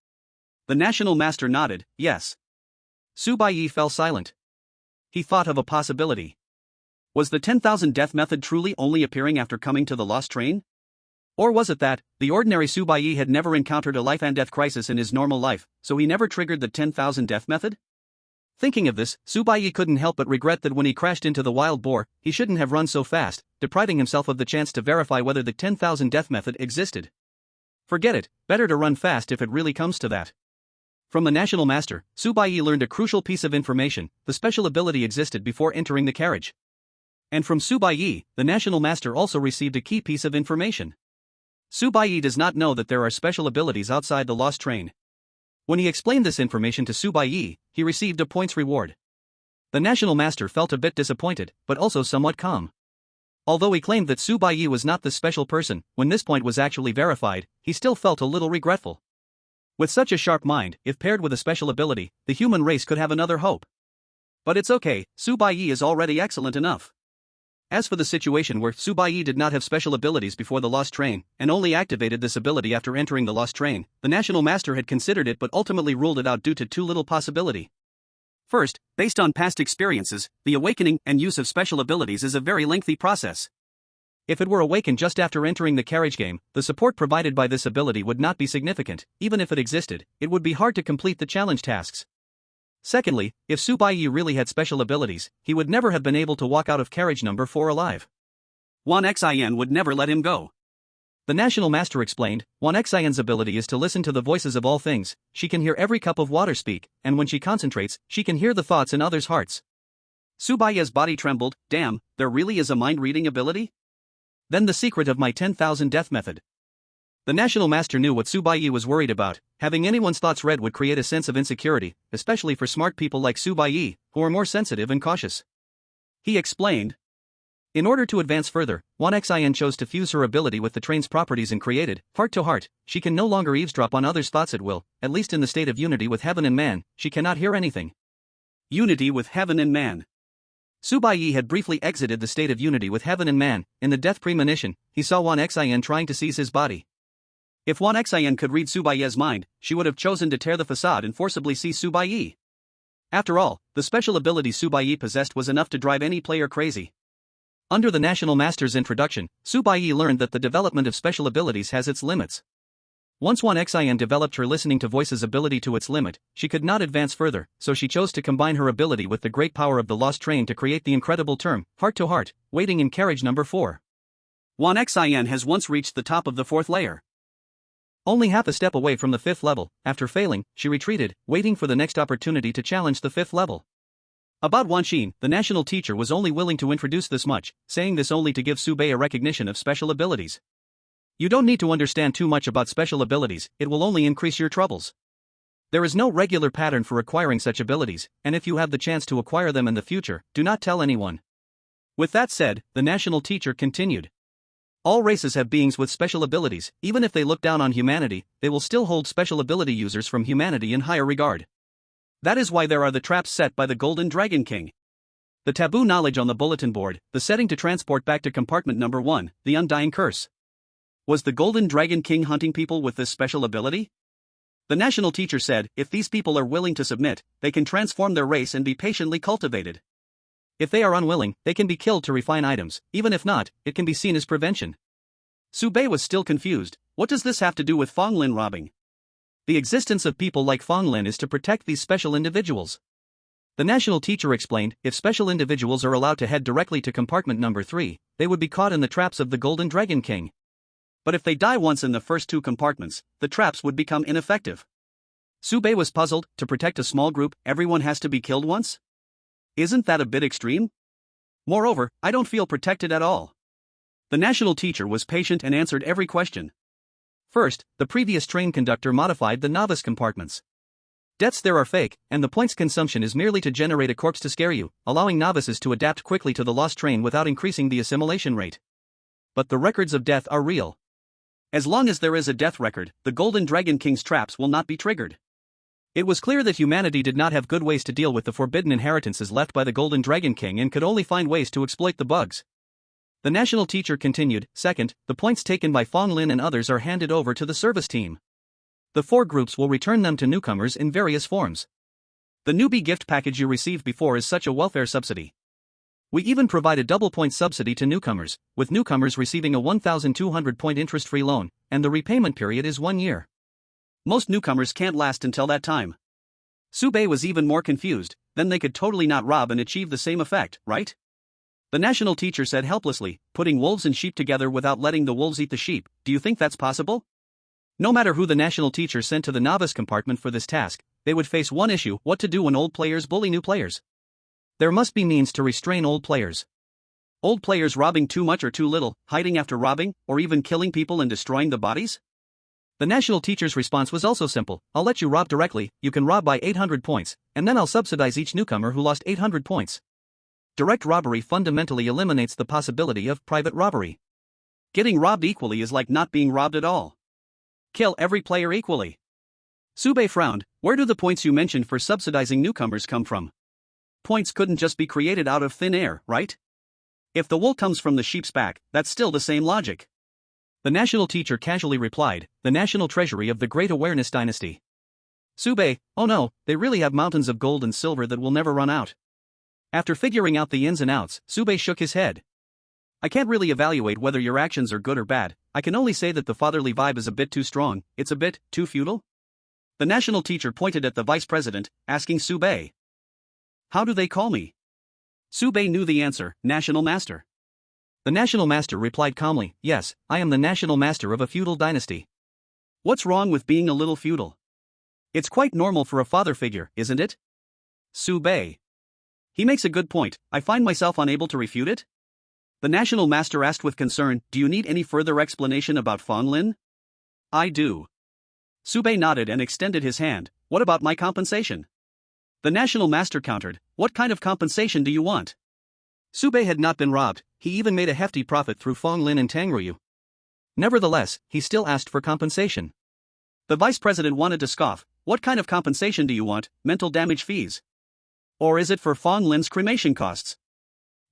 Speaker 1: The national master nodded, yes. Baiye fell silent. He thought of a possibility. Was the 10,000 death method truly only appearing after coming to the Lost Train? Or was it that, the ordinary Baiye had never encountered a life and death crisis in his normal life, so he never triggered the 10,000 death method? Thinking of this, Baiye couldn't help but regret that when he crashed into the wild boar, he shouldn't have run so fast, depriving himself of the chance to verify whether the 10,000 death method existed. Forget it, better to run fast if it really comes to that. From the national master, Baiye learned a crucial piece of information. The special ability existed before entering the carriage. And from Baiye, the national master also received a key piece of information. Baiye does not know that there are special abilities outside the Lost Train. When he explained this information to Baiye, he received a points reward. The national master felt a bit disappointed, but also somewhat calm. Although he claimed that Baiye was not the special person, when this point was actually verified, he still felt a little regretful. With such a sharp mind, if paired with a special ability, the human race could have another hope. But it's okay, Baiye is already excellent enough. As for the situation where Baiye did not have special abilities before the Lost Train, and only activated this ability after entering the Lost Train, the national master had considered it but ultimately ruled it out due to too little possibility. First, based on past experiences, the awakening and use of special abilities is a very lengthy process. If it were awakened just after entering the carriage game, the support provided by this ability would not be significant. Even if it existed, it would be hard to complete the challenge tasks. Secondly, if Baiye really had special abilities, he would never have been able to walk out of carriage number 4 alive. Xin would never let him go. The National Master explained, Xin's ability is to listen to the voices of all things. She can hear every cup of water speak, and when she concentrates, she can hear the thoughts in others' hearts. Baiye's body trembled. Damn, there really is a mind-reading ability? Then the secret of my 10,000 death method. The National Master knew what Baiye was worried about. Having anyone's thoughts read would create a sense of insecurity, especially for smart people like Baiye, who are more sensitive and cautious. He explained. In order to advance further, Xin chose to fuse her ability with the train's properties and created, heart to heart. She can no longer eavesdrop on others' thoughts at will, at least in the state of unity with heaven and man. She cannot hear anything. Unity with heaven and man. Baiye had briefly exited the state of unity with heaven and man. In the death premonition, he saw Xin trying to seize his body. If Xin could read Baiye's mind, she would have chosen to tear the facade and forcibly seize Baiye. After all, the special ability Baiye possessed was enough to drive any player crazy. Under the National Master's introduction, Baiye learned that the development of special abilities has its limits. Once Xin developed her listening to voices ability to its limit, she could not advance further, so she chose to combine her ability with the great power of the lost train to create the incredible term, heart to heart, waiting in carriage number 4. Xin has once reached the top of the 4th layer. Only half a step away from the 5th level, after failing, she retreated, waiting for the next opportunity to challenge the 5th level. About Xin, the national teacher was only willing to introduce this much, saying this only to give Baiye a recognition of special abilities. You don't need to understand too much about special abilities, it will only increase your troubles. There is no regular pattern for acquiring such abilities, and if you have the chance to acquire them in the future, do not tell anyone. With that said, the national teacher continued. All races have beings with special abilities. Even if they look down on humanity, they will still hold special ability users from humanity in higher regard. That is why there are the traps set by the Golden Dragon King. The taboo knowledge on the bulletin board, the setting to transport back to compartment number 1, the undying curse. Was the Golden Dragon King hunting people with this special ability? The national teacher said, if these people are willing to submit, they can transform their race and be patiently cultivated. If they are unwilling, they can be killed to refine items. Even if not, it can be seen as prevention. Baiye was still confused. What does this have to do with Fonglin robbing? The existence of people like Fonglin is to protect these special individuals. The national teacher explained, if special individuals are allowed to head directly to compartment number 3, they would be caught in the traps of the Golden Dragon King. But if they die once in the first 2 compartments, the traps would become ineffective. Baiye was puzzled. To protect a small group, everyone has to be killed once? Isn't that a bit extreme? Moreover, I don't feel protected at all. The national teacher was patient and answered every question. First, the previous train conductor modified the novice compartments. Deaths there are fake, and the points consumption is merely to generate a corpse to scare you, allowing novices to adapt quickly to the lost train without increasing the assimilation rate. But the records of death are real. As long as there is a death record, the Golden Dragon King's traps will not be triggered. It was clear that humanity did not have good ways to deal with the forbidden inheritances left by the Golden Dragon King and could only find ways to exploit the bugs. The national teacher continued, second, the points taken by Fonglin and others are handed over to the service team. The 4 groups will return them to newcomers in various forms. The newbie gift package you received before is such a welfare subsidy. We even provide a double point subsidy to newcomers, with newcomers receiving a 1,200 point interest-free loan, and the repayment period is 1 year. Most newcomers can't last until that time. Baiye was even more confused. Then they could totally not rob and achieve the same effect, right? The national teacher said helplessly, putting wolves and sheep together without letting the wolves eat the sheep, do you think that's possible? No matter who the national teacher sent to the novice compartment for this task, they would face one issue: what to do when old players bully new players. There must be means to restrain old players. Old players robbing too much or too little, hiding after robbing, or even killing people and destroying the bodies? The national teacher's response was also simple: I'll let you rob directly, you can rob by 800 points, and then I'll subsidize each newcomer who lost 800 points. Direct robbery fundamentally eliminates the possibility of private robbery. Getting robbed equally is like not being robbed at all. Kill every player equally. Baiye frowned. Where do the points you mentioned for subsidizing newcomers come from? Points couldn't just be created out of thin air, right? If the wool comes from the sheep's back, that's still the same logic. The national teacher casually replied, the national treasury of the Great Awareness Dynasty. Baiye, oh no, they really have mountains of gold and silver that will never run out. After figuring out the ins and outs, Baiye shook his head. I can't really evaluate whether your actions are good or bad. I can only say that the fatherly vibe is a bit too strong. It's a bit too feudal. The national teacher pointed at the vice president, asking Baiye. How do they call me? Baiye knew the answer, national master. The national master replied calmly, yes, I am the national master of a feudal dynasty. What's wrong with being a little feudal? It's quite normal for a father figure, isn't it? Baiye. He makes a good point. I find myself unable to refute it. The national master asked with concern, do you need any further explanation about Fonglin? I do. Baiye nodded and extended his hand. What about my compensation? The national master countered, what kind of compensation do you want? Baiye had not been robbed, he even made a hefty profit through Fonglin and Tangruyu. Nevertheless, he still asked for compensation. The vice president wanted to scoff, what kind of compensation do you want, mental damage fees? Or is it for Fonglin's cremation costs?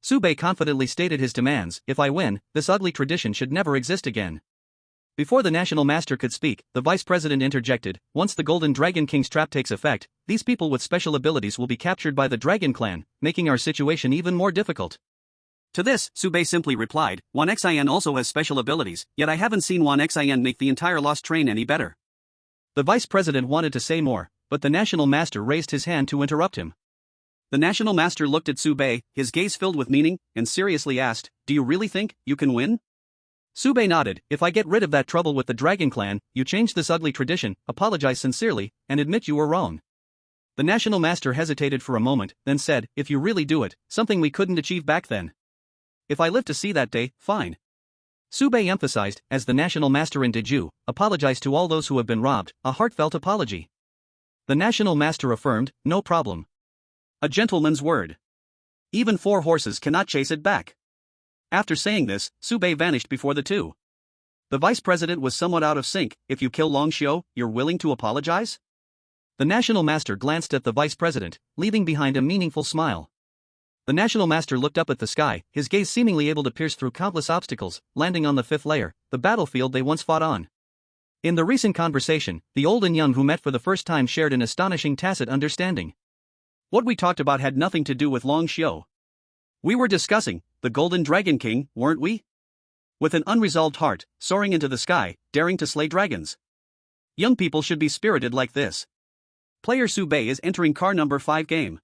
Speaker 1: Baiye confidently stated his demands, if I win, this ugly tradition should never exist again. Before the national master could speak, the vice president interjected, once the Golden Dragon King's trap takes effect, these people with special abilities will be captured by the Dragon Clan, making our situation even more difficult. To this, Baiye simply replied, Wan Xian also has special abilities, yet I haven't seen Wan Xian make the entire Lost Train any better. The vice president wanted to say more, but the national master raised his hand to interrupt him. The national master looked at Baiye, his gaze filled with meaning, and seriously asked, do you really think you can win? Baiye nodded, if I get rid of that trouble with the Dragon Clan, you change this ugly tradition, apologize sincerely, and admit you were wrong. The national master hesitated for a moment, then said, if you really do it, something we couldn't achieve back then. If I live to see that day, fine. Baiye emphasized, as the national master in Deju, apologize to all those who have been robbed, a heartfelt apology. The national master affirmed, no problem. A gentleman's word. Even 4 horses cannot chase it back. After saying this, Baiye vanished before the two. The vice president was somewhat out of sync, if you kill Longxiu, you're willing to apologize? The national master glanced at the vice president, leaving behind a meaningful smile. The national master looked up at the sky, his gaze seemingly able to pierce through countless obstacles, landing on the 5th layer, the battlefield they once fought on. In the recent conversation, the old and young who met for the first time shared an astonishing tacit understanding. What we talked about had nothing to do with Longxiu. We were discussing the Golden Dragon King, weren't we? With an unresolved heart, soaring into the sky, daring to slay dragons. Young people should be spirited like this. Player Baiye is entering car number 5 game.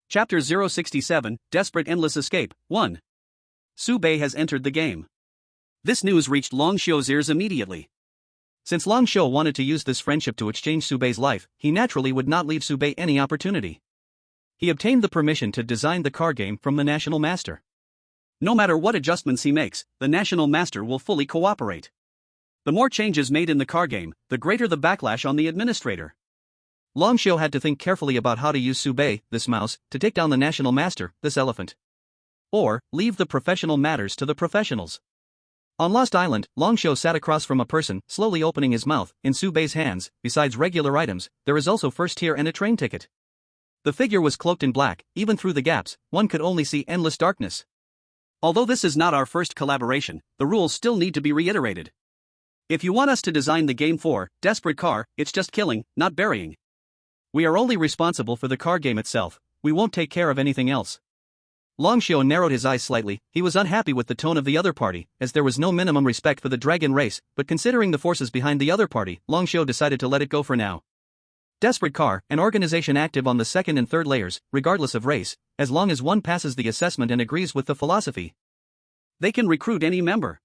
Speaker 1: Chapter 067, Desperate Endless Escape, 1. Baiye has entered the game. This news reached Longxiu's ears immediately. Since Longxiu wanted to use this friendship to exchange Baiye's life, he naturally would not leave Baiye any opportunity. He obtained the permission to design the car game from the national master. No matter what adjustments he makes, the national master will fully cooperate. The more changes made in the car game, the greater the backlash on the administrator. Longxiu had to think carefully about how to use Baiye, this mouse, to take down the national master, this elephant. Or, leave the professional matters to the professionals. On Lost Island, Longxiu sat across from a person, slowly opening his mouth. In Baiye's hands, besides regular items, there is also first tier and a train ticket. The figure was cloaked in black, even through the gaps, one could only see endless darkness. Although this is not our first collaboration, the rules still need to be reiterated. If you want us to design the game for Desperate Car, it's just killing, not burying. We are only responsible for the car game itself, we won't take care of anything else. Longxiu narrowed his eyes slightly, he was unhappy with the tone of the other party, as there was no minimum respect for the dragon race, but considering the forces behind the other party, Longxiu decided to let it go for now. Desperate Car, an organization active on the 2nd and 3rd layers, regardless of race, as long as one passes the assessment and agrees with the philosophy. They can recruit any member.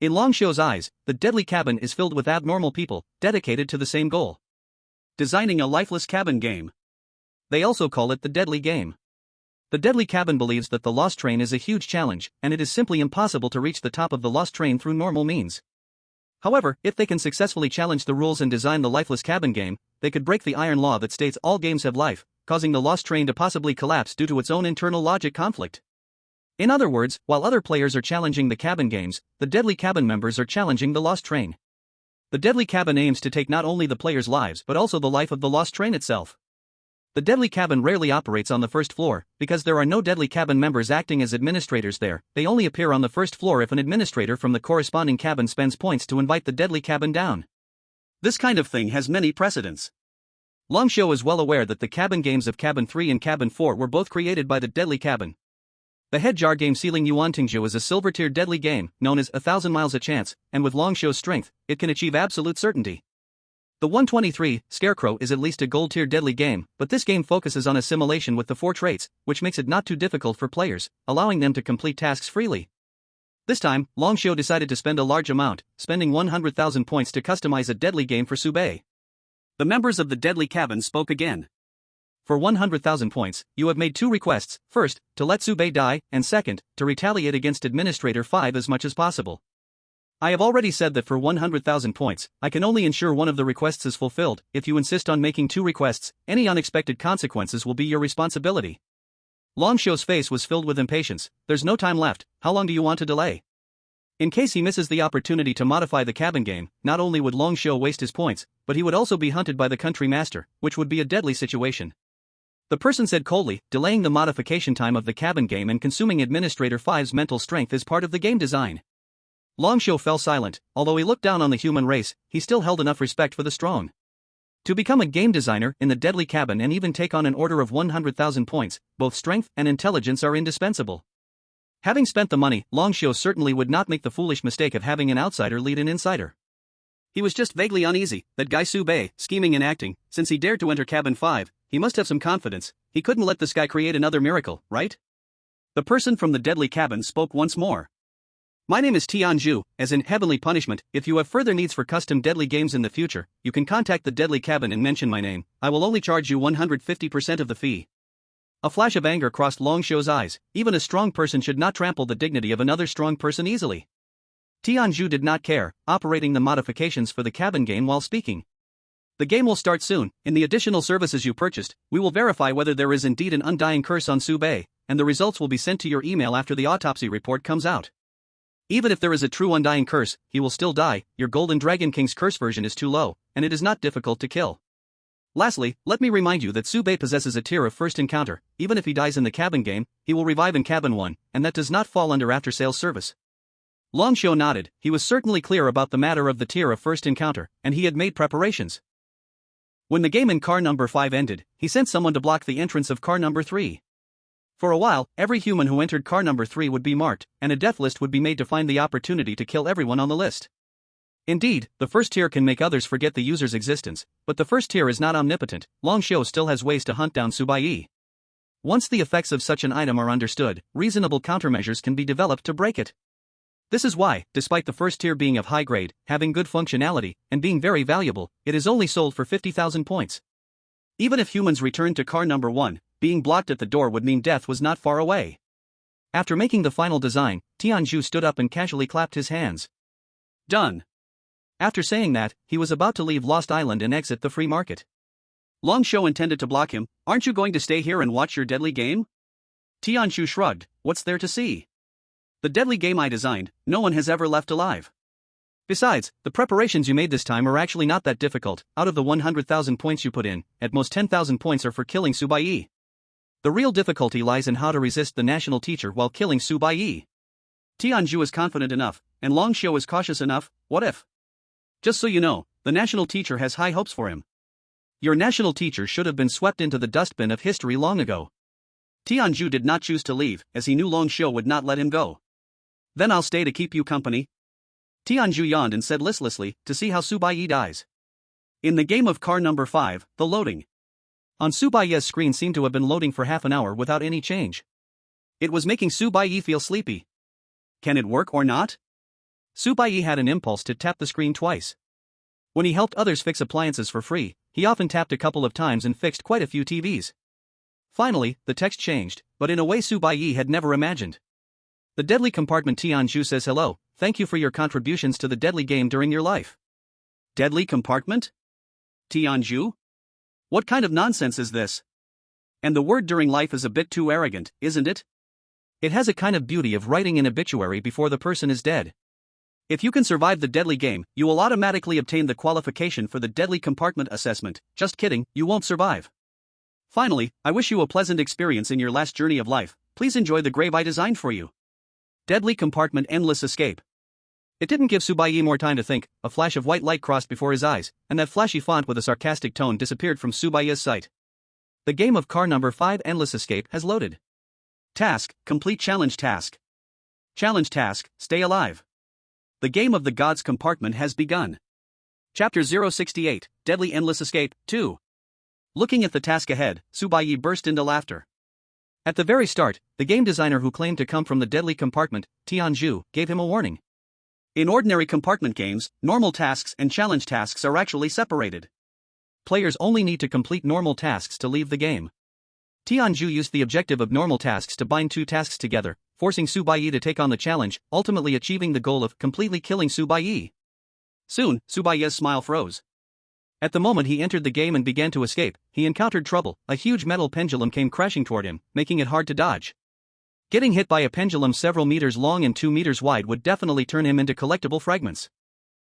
Speaker 1: In Longxiu's eyes, the deadly cabin is filled with abnormal people, dedicated to the same goal. Designing a lifeless cabin game. They also call it the deadly game. The deadly cabin believes that the Lost Train is a huge challenge, and it is simply impossible to reach the top of the Lost Train through normal means. However, if they can successfully challenge the rules and design the lifeless cabin game, they could break the iron law that states all games have life, causing the Lost Train to possibly collapse due to its own internal logic conflict. In other words, while other players are challenging the cabin games, the deadly cabin members are challenging the Lost Train. The deadly cabin aims to take not only the players' lives but also the life of the Lost Train itself. The deadly cabin rarely operates on the first floor, because there are no deadly cabin members acting as administrators there. They only appear on the first floor if an administrator from the corresponding cabin spends points to invite the deadly cabin down. This kind of thing has many precedents. Longxiu is well aware that the cabin games of Cabin 3 and Cabin 4 were both created by the deadly cabin. The head jar game Sealing Yuan Tingzhu is a silver-tiered deadly game, known as 1,000 miles a chance, and with Long Show's strength, it can achieve absolute certainty. The 123, Scarecrow is at least a gold-tier deadly game, but this game focuses on assimilation with the 4 traits, which makes it not too difficult for players, allowing them to complete tasks freely. This time, Long Show decided to spend a large amount, spending 100,000 points to customize a deadly game for Baiye. The members of the deadly cabin spoke again. For 100,000 points, you have made 2 requests: first, to let Baiye die, and second, to retaliate against Administrator 5 as much as possible. I have already said that for 100,000 points, I can only ensure one of the requests is fulfilled. If you insist on making 2 requests, any unexpected consequences will be your responsibility. Long Show's face was filled with impatience. There's no time left, how long do you want to delay? In case he misses the opportunity to modify the cabin game, not only would Long Show waste his points, but he would also be hunted by the country master, which would be a deadly situation. The person said coldly, delaying the modification time of the cabin game and consuming Administrator 5's mental strength is part of the game design. Long Show fell silent. Although he looked down on the human race, he still held enough respect for the strong. To become a game designer in the deadly cabin and even take on an order of 100,000 points, both strength and intelligence are indispensable. Having spent the money, Long Show certainly would not make the foolish mistake of having an outsider lead an insider. He was just vaguely uneasy. That guy Baiye, scheming and acting, since he dared to enter cabin 5, he must have some confidence. He couldn't let this guy create another miracle, right? The person from the deadly cabin spoke once more. My name is Tianzhu, as in heavenly punishment. If you have further needs for custom deadly games in the future, you can contact the deadly cabin and mention my name. I will only charge you 150% of the fee. A flash of anger crossed Long Show's eyes. Even a strong person should not trample the dignity of another strong person easily. Tianzhu did not care, operating the modifications for the cabin game while speaking. The game will start soon. In the additional services you purchased, we will verify whether there is indeed an undying curse on Baiye, and the results will be sent to your email after the autopsy report comes out. Even if there is a true undying curse, he will still die. Your Golden Dragon King's curse version is too low, and it is not difficult to kill. Lastly, let me remind you that Baiye possesses a tier of first encounter. Even if he dies in the cabin game, he will revive in cabin 1, and that does not fall under after-sales service. Long Show nodded. He was certainly clear about the matter of the tier of first encounter, and he had made preparations. When the game in car number 5 ended, he sent someone to block the entrance of car number 3. For a while, every human who entered car number 3 would be marked, and a death list would be made to find the opportunity to kill everyone on the list. Indeed, the first tier can make others forget the user's existence, but the first tier is not omnipotent. Long Show still has ways to hunt down Baiye. Once the effects of such an item are understood, reasonable countermeasures can be developed to break it. This is why, despite the first tier being of high grade, having good functionality, and being very valuable, it is only sold for 50,000 points. Even if humans returned to car number 1, being blocked at the door would mean death was not far away. After making the final design, Tianzhu stood up and casually clapped his hands. Done. After saying that, he was about to leave Lost Island and exit the free market. Long Show intended to block him. Aren't you going to stay here and watch your deadly game? Tianzhu shrugged. What's there to see? The deadly game I designed, no one has ever left alive. Besides, the preparations you made this time are actually not that difficult. Out of the 100,000 points you put in, at most 10,000 points are for killing Baiye. The real difficulty lies in how to resist the national teacher while killing Baiye. Tianzhu is confident enough, and Long Show is cautious enough. What if? Just so you know, the national teacher has high hopes for him. Your national teacher should have been swept into the dustbin of history long ago. Tianzhu did not choose to leave, as he knew Long Show would not let him go. Then I'll stay to keep you company. Tianzhu yawned and said listlessly, to see how Baiye dies. In the game of car number 5, the loading on Baiye's screen seemed to have been loading for half an hour without any change. It was making Baiye feel sleepy. Can it work or not? Baiye had an impulse to tap the screen twice. When he helped others fix appliances for free, he often tapped a couple of times and fixed quite a few TVs. Finally, the text changed, but in a way Baiye had never imagined. The deadly compartment. Tianzhu says hello, thank you for your contributions to the deadly game during your life. Deadly compartment? Tianzhu? What kind of nonsense is this? And the word during life is a bit too arrogant, isn't it? It has a kind of beauty of writing an obituary before the person is dead. If you can survive the deadly game, you will automatically obtain the qualification for the deadly compartment assessment. Just kidding, you won't survive. Finally, I wish you a pleasant experience in your last journey of life. Please enjoy the grave I designed for you. Deadly compartment. Endless escape. It didn't give Baiye more time to think. A flash of white light crossed before his eyes, and that flashy font with a sarcastic tone disappeared from Baiye's sight. The game of car number 5, Endless Escape, has loaded. Task, complete challenge task. Challenge task, stay alive. The game of the gods compartment has begun. Chapter 068, Deadly Endless Escape, 2. Looking at the task ahead, Baiye burst into laughter. At the very start, the game designer who claimed to come from the deadly compartment, Tianzhu, gave him a warning. In ordinary compartment games, normal tasks and challenge tasks are actually separated. Players only need to complete normal tasks to leave the game. Tianzhu used the objective of normal tasks to bind two tasks together, forcing Baiye to take on the challenge, ultimately achieving the goal of completely killing Baiye. Soon, Baiye's smile froze. At the moment he entered the game and began to escape, he encountered trouble. A huge metal pendulum came crashing toward him, making it hard to dodge. Getting hit by a pendulum several meters long and 2 meters wide would definitely turn him into collectible fragments.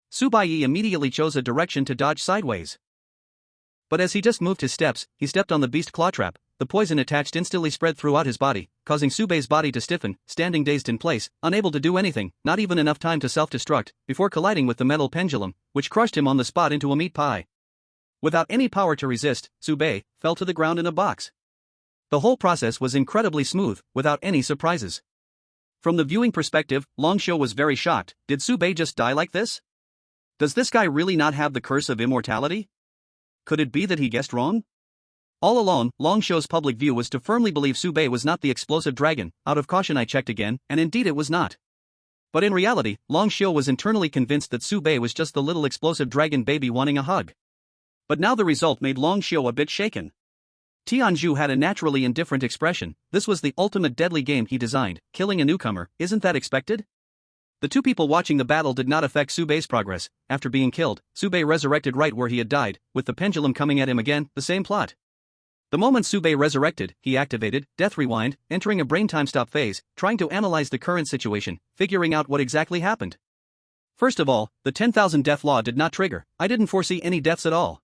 Speaker 1: Baiye immediately chose a direction to dodge sideways. But as he just moved his steps, he stepped on the beast claw trap. The poison attached instantly spread throughout his body, causing Baiye's body to stiffen, standing dazed in place, unable to do anything, not even enough time to self-destruct, before colliding with the metal pendulum, which crushed him on the spot into a meat pie. Without any power to resist, Baiye fell to the ground in a box. The whole process was incredibly smooth, without any surprises. From the viewing perspective, Longsho was very shocked. Did Baiye just die like this? Does this guy really not have the curse of immortality? Could it be that he guessed wrong? All along, Longsho's public view was to firmly believe Baiye was not the explosive dragon. Out of caution I checked again, and indeed it was not. But in reality, Longsho was internally convinced that Baiye was just the little explosive dragon baby wanting a hug. But now the result made Longsho a bit shaken. Tianzhu had a naturally indifferent expression. This was the ultimate deadly game he designed, killing a newcomer. Isn't that expected? The two people watching the battle did not affect Baiye's progress. After being killed, Baiye resurrected right where he had died, with the pendulum coming at him again, the same plot. The moment Baiye resurrected, he activated Death Rewind, entering a brain time stop phase, trying to analyze the current situation, figuring out what exactly happened. First of all, the 10,000 death law did not trigger. I didn't foresee any deaths at all.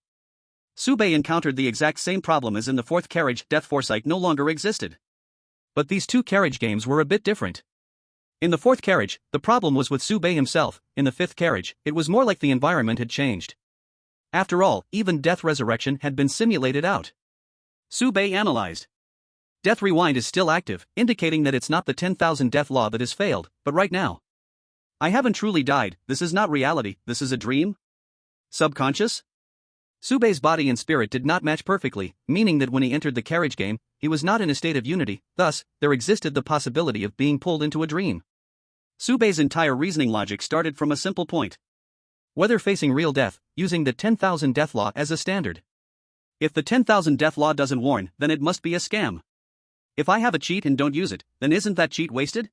Speaker 1: Baiye encountered the exact same problem as in the fourth carriage. Death foresight no longer existed. But these two carriage games were a bit different. In the fourth carriage, the problem was with Baiye himself. In the fifth carriage, it was more like the environment had changed. After all, even death resurrection had been simulated out. Baiye analyzed. Death Rewind is still active, indicating that it's not the 10,000 death law that has failed, but right now. I haven't truly died. This is not reality, this is a dream? Subconscious? Baiye's body and spirit did not match perfectly, meaning that when he entered the carriage game, he was not in a state of unity. Thus, there existed the possibility of being pulled into a dream. Baiye's entire reasoning logic started from a simple point. Whether facing real death, using the 10,000 death law as a standard. If the 10,000 death law doesn't warn, then it must be a scam. If I have a cheat and don't use it, then isn't that cheat wasted?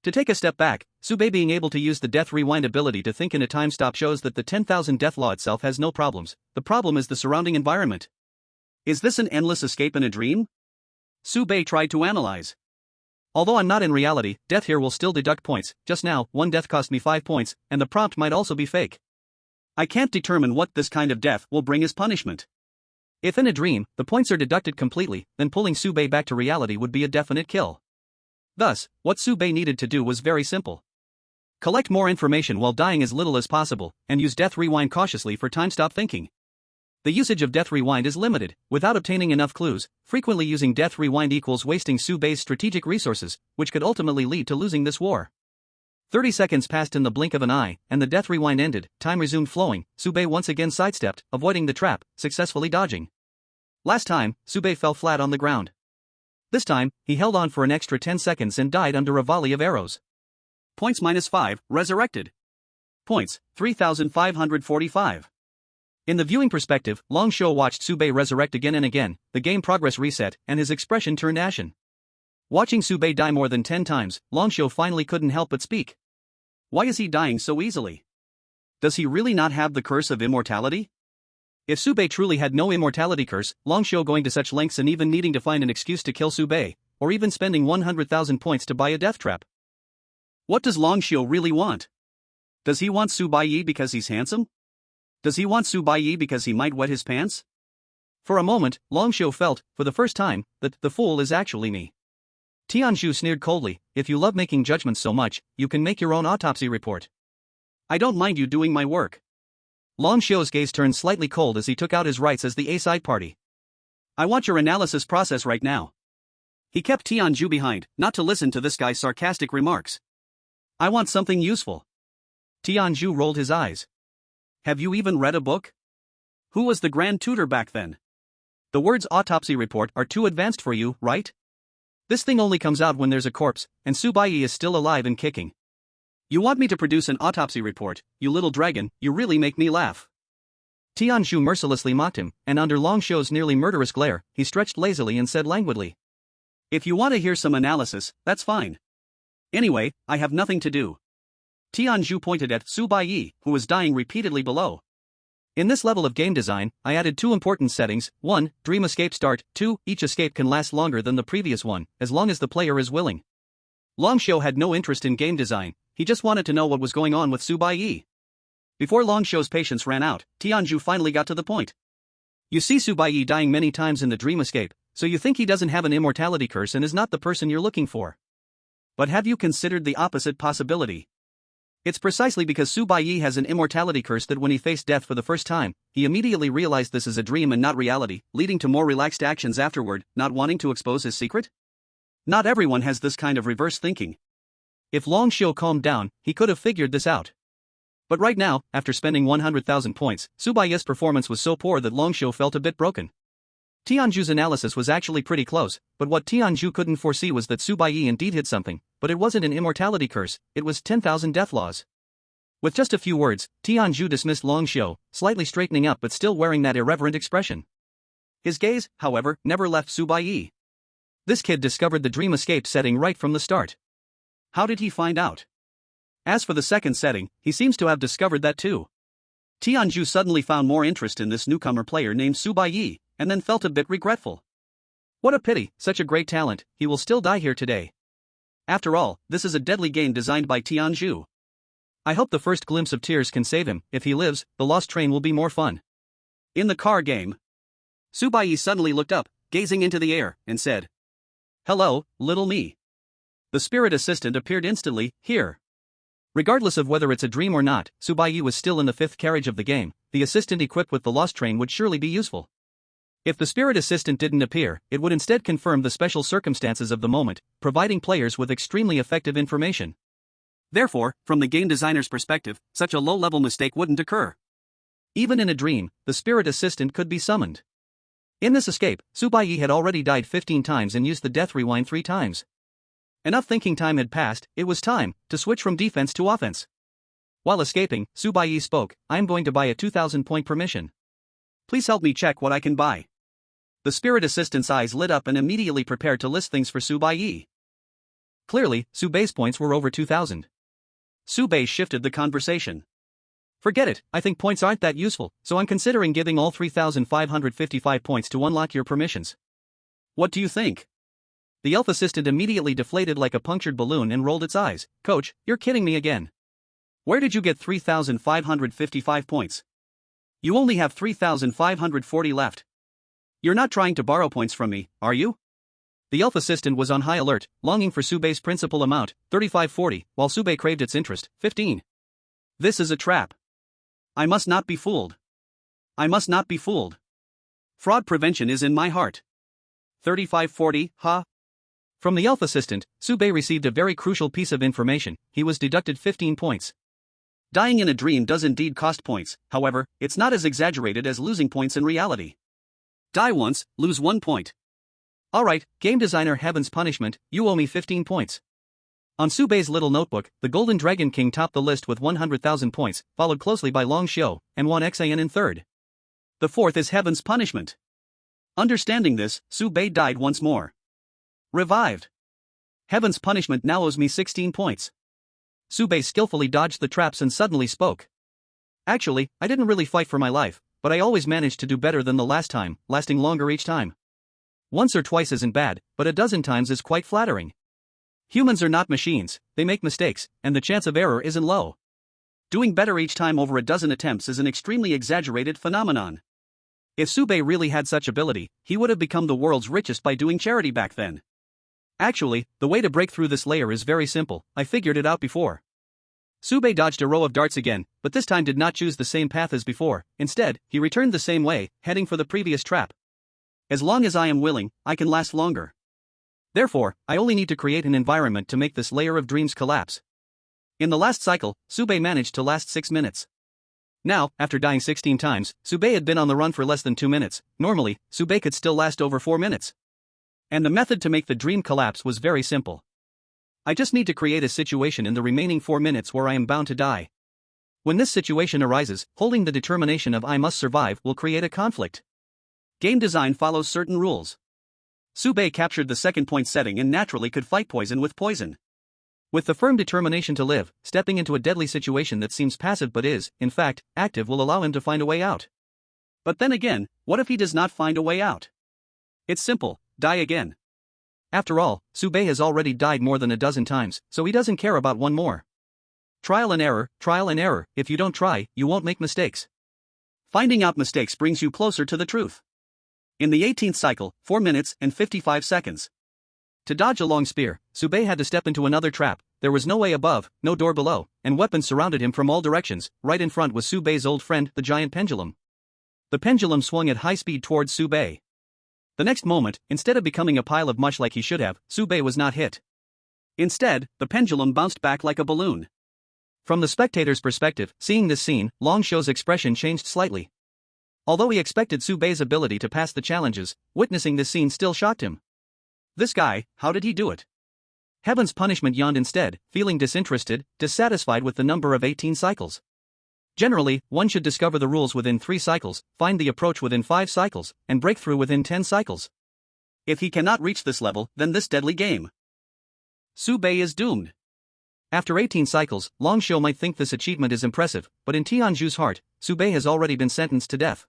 Speaker 1: To take a step back, Baiye being able to use the Death Rewind ability to think in a time stop shows that the 10,000 death law itself has no problems. The problem is the surrounding environment. Is this an endless escape in a dream? Baiye tried to analyze. Although I'm not in reality, death here will still deduct points. Just now, one death cost me 5 points, and the prompt might also be fake. I can't determine what this kind of death will bring as punishment. If in a dream, the points are deducted completely, then pulling Baiye back to reality would be a definite kill. Thus, what Baiye needed to do was very simple. Collect more information while dying as little as possible, and use Death Rewind cautiously for time stop thinking. The usage of Death Rewind is limited. Without obtaining enough clues, frequently using Death Rewind equals wasting Baiye's strategic resources, which could ultimately lead to losing this war. 30 seconds passed in the blink of an eye, and the Death Rewind ended. Time resumed flowing. Baiye once again sidestepped, avoiding the trap, successfully dodging. Last time, Baiye fell flat on the ground. This time, he held on for an extra 10 seconds and died under a volley of arrows. Points -5, resurrected. Points, 3,545. In the viewing perspective, Longsho watched Baiye resurrect again and again. The game progress reset, and his expression turned ashen. Watching Baiye die more than 10 times, Longsho finally couldn't help but speak. Why is he dying so easily? Does he really not have the curse of immortality? If Baiye truly had no immortality curse, Longsho going to such lengths and even needing to find an excuse to kill Baiye, or even spending 100,000 points to buy a death trap. What does Longsho really want? Does he want Baiye because he's handsome? Does he want Baiye because he might wet his pants? For a moment, Longsho felt, for the first time, that the fool is actually me. Tianzhu sneered coldly, if you love making judgments so much, you can make your own autopsy report. I don't mind you doing my work. Longsho's gaze turned slightly cold as he took out his rights as the A-side party. I want your analysis process right now. He kept Tianzhu behind, not to listen to this guy's sarcastic remarks. I want something useful. Tianzhu rolled his eyes. Have you even read a book? Who was the grand tutor back then? The words autopsy report are too advanced for you, right? This thing only comes out when there's a corpse, and Baiye is still alive and kicking. You want me to produce an autopsy report, you little dragon, you really make me laugh. Tianzhu mercilessly mocked him, and under Long Shou's nearly murderous glare, he stretched lazily and said languidly. If you want to hear some analysis, that's fine. Anyway, I have nothing to do. Tianzhu pointed at Baiye, who was dying repeatedly below. In this level of game design, I added two important settings: 1. Dream escape start, 2. Each escape can last longer than the previous one, as long as the player is willing. Long Shou had no interest in game design, he just wanted to know what was going on with Baiye. Before Long Shou's patience ran out, Tianzhu finally got to the point. You see Baiye dying many times in the dream escape, so you think he doesn't have an immortality curse and is not the person you're looking for. But have you considered the opposite possibility? It's precisely because Baiye has an immortality curse that when he faced death for the first time, he immediately realized this is a dream and not reality, leading to more relaxed actions afterward, not wanting to expose his secret? Not everyone has this kind of reverse thinking. If Long Shou calmed down, he could have figured this out. But right now, after spending 100,000 points, Baiye's performance was so poor that Long Shou felt a bit broken. Tianzhu's analysis was actually pretty close, but what Tianzhu couldn't foresee was that Baiye indeed hid something, but it wasn't an immortality curse, it was 10,000 death laws. With just a few words, Tianzhu dismissed Long Shou, slightly straightening up but still wearing that irreverent expression. His gaze, however, never left Baiye. This kid discovered the dream escape setting right from the start. How did he find out? As for the second setting, he seems to have discovered that too. Tianzhu suddenly found more interest in this newcomer player named Baiye, and then felt a bit regretful. What a pity, such a great talent, he will still die here today. After all, this is a deadly game designed by Tianzhu. I hope the first glimpse of tears can save him. If he lives, the lost train will be more fun. In the car game, Baiye suddenly looked up, gazing into the air, and said, "Hello, little me." The spirit assistant appeared instantly, here. Regardless of whether it's a dream or not, Baiye was still in the fifth carriage of the game. The assistant equipped with the lost train would surely be useful. If the spirit assistant didn't appear, it would instead confirm the special circumstances of the moment, providing players with extremely effective information. Therefore, from the game designer's perspective, such a low-level mistake wouldn't occur. Even in a dream, the spirit assistant could be summoned. In this escape, Baiye had already died 15 times and used the death rewind 3 times. Enough thinking time had passed, it was time to switch from defense to offense. While escaping, Baiye spoke, "I'm going to buy a 2,000-point permission. Please help me check what I can buy." The spirit assistant's eyes lit up and immediately prepared to list things for Baiye. Clearly, Baiye's points were over 2,000. Baiye shifted the conversation. "Forget it, I think points aren't that useful, so I'm considering giving all 3,555 points to unlock your permissions. What do you think?" The elf assistant immediately deflated like a punctured balloon and rolled its eyes. "Coach, you're kidding me again. Where did you get 3,555 points? You only have 3,540 left. You're not trying to borrow points from me, are you?" The elf assistant was on high alert, longing for Baiye's principal amount, 3540, while Baiye craved its interest, 15. This is a trap. I must not be fooled. I must not be fooled. Fraud prevention is in my heart. 3540, huh? From the elf assistant, Baiye received a very crucial piece of information. He was deducted 15 points. Dying in a dream does indeed cost points, however, it's not as exaggerated as losing points in reality. Die once, lose 1 point. Alright, game designer Heaven's punishment, you owe me 15 points. On Baiye's little notebook, the Golden Dragon King topped the list with 100,000 points, followed closely by Long Shou, and 1 Xan in third. The fourth is Heaven's punishment. Understanding this, Baiye died once more. Revived. Heaven's punishment now owes me 16 points. Baiye skillfully dodged the traps and suddenly spoke. Actually, I didn't really fight for my life, but I always managed to do better than the last time, lasting longer each time. Once or twice isn't bad, but a dozen times is quite flattering. Humans are not machines, they make mistakes, and the chance of error isn't low. Doing better each time over a dozen attempts is an extremely exaggerated phenomenon. If Baiye really had such ability, he would have become the world's richest by doing charity back then. Actually, the way to break through this layer is very simple, I figured it out before. Baiye dodged a row of darts again, but this time did not choose the same path as before. Instead, he returned the same way, heading for the previous trap. As long as I am willing, I can last longer. Therefore, I only need to create an environment to make this layer of dreams collapse. In the last cycle, Subei managed to last 6 minutes. Now, after dying 16 times, Subei had been on the run for less than 2 minutes. Normally, Subei could still last over 4 minutes. And the method to make the dream collapse was very simple. I just need to create a situation in the remaining 4 minutes where I am bound to die. When this situation arises, holding the determination of I must survive will create a conflict. Game design follows certain rules. Subei captured the second point setting and naturally could fight poison with poison. With the firm determination to live, stepping into a deadly situation that seems passive but is, in fact, active will allow him to find a way out. But then again, what if he does not find a way out? It's simple, die again. After all, Subei has already died more than a dozen times, so he doesn't care about one more. Trial and error, if you don't try, you won't make mistakes. Finding out mistakes brings you closer to the truth. In the 18th cycle, 4 minutes and 55 seconds. To dodge a long spear, Subei had to step into another trap. There was no way above, no door below, and weapons surrounded him from all directions. Right in front was Subei's old friend, the giant pendulum. The pendulum swung at high speed towards Subei. The next moment, instead of becoming a pile of mush like he should have, Subei was not hit. Instead, the pendulum bounced back like a balloon. From the spectator's perspective, seeing this scene, Long Shou's expression changed slightly. Although he expected Subei's ability to pass the challenges, witnessing this scene still shocked him. This guy, how did he do it? Heaven's punishment yawned instead, feeling disinterested, dissatisfied with the number of 18 cycles. Generally, one should discover the rules within 3 cycles, find the approach within 5 cycles, and break through within 10 cycles. If he cannot reach this level, then this deadly game. Subei is doomed. After 18 cycles, Long Shou might think this achievement is impressive, but in Tianju's heart, Subei has already been sentenced to death.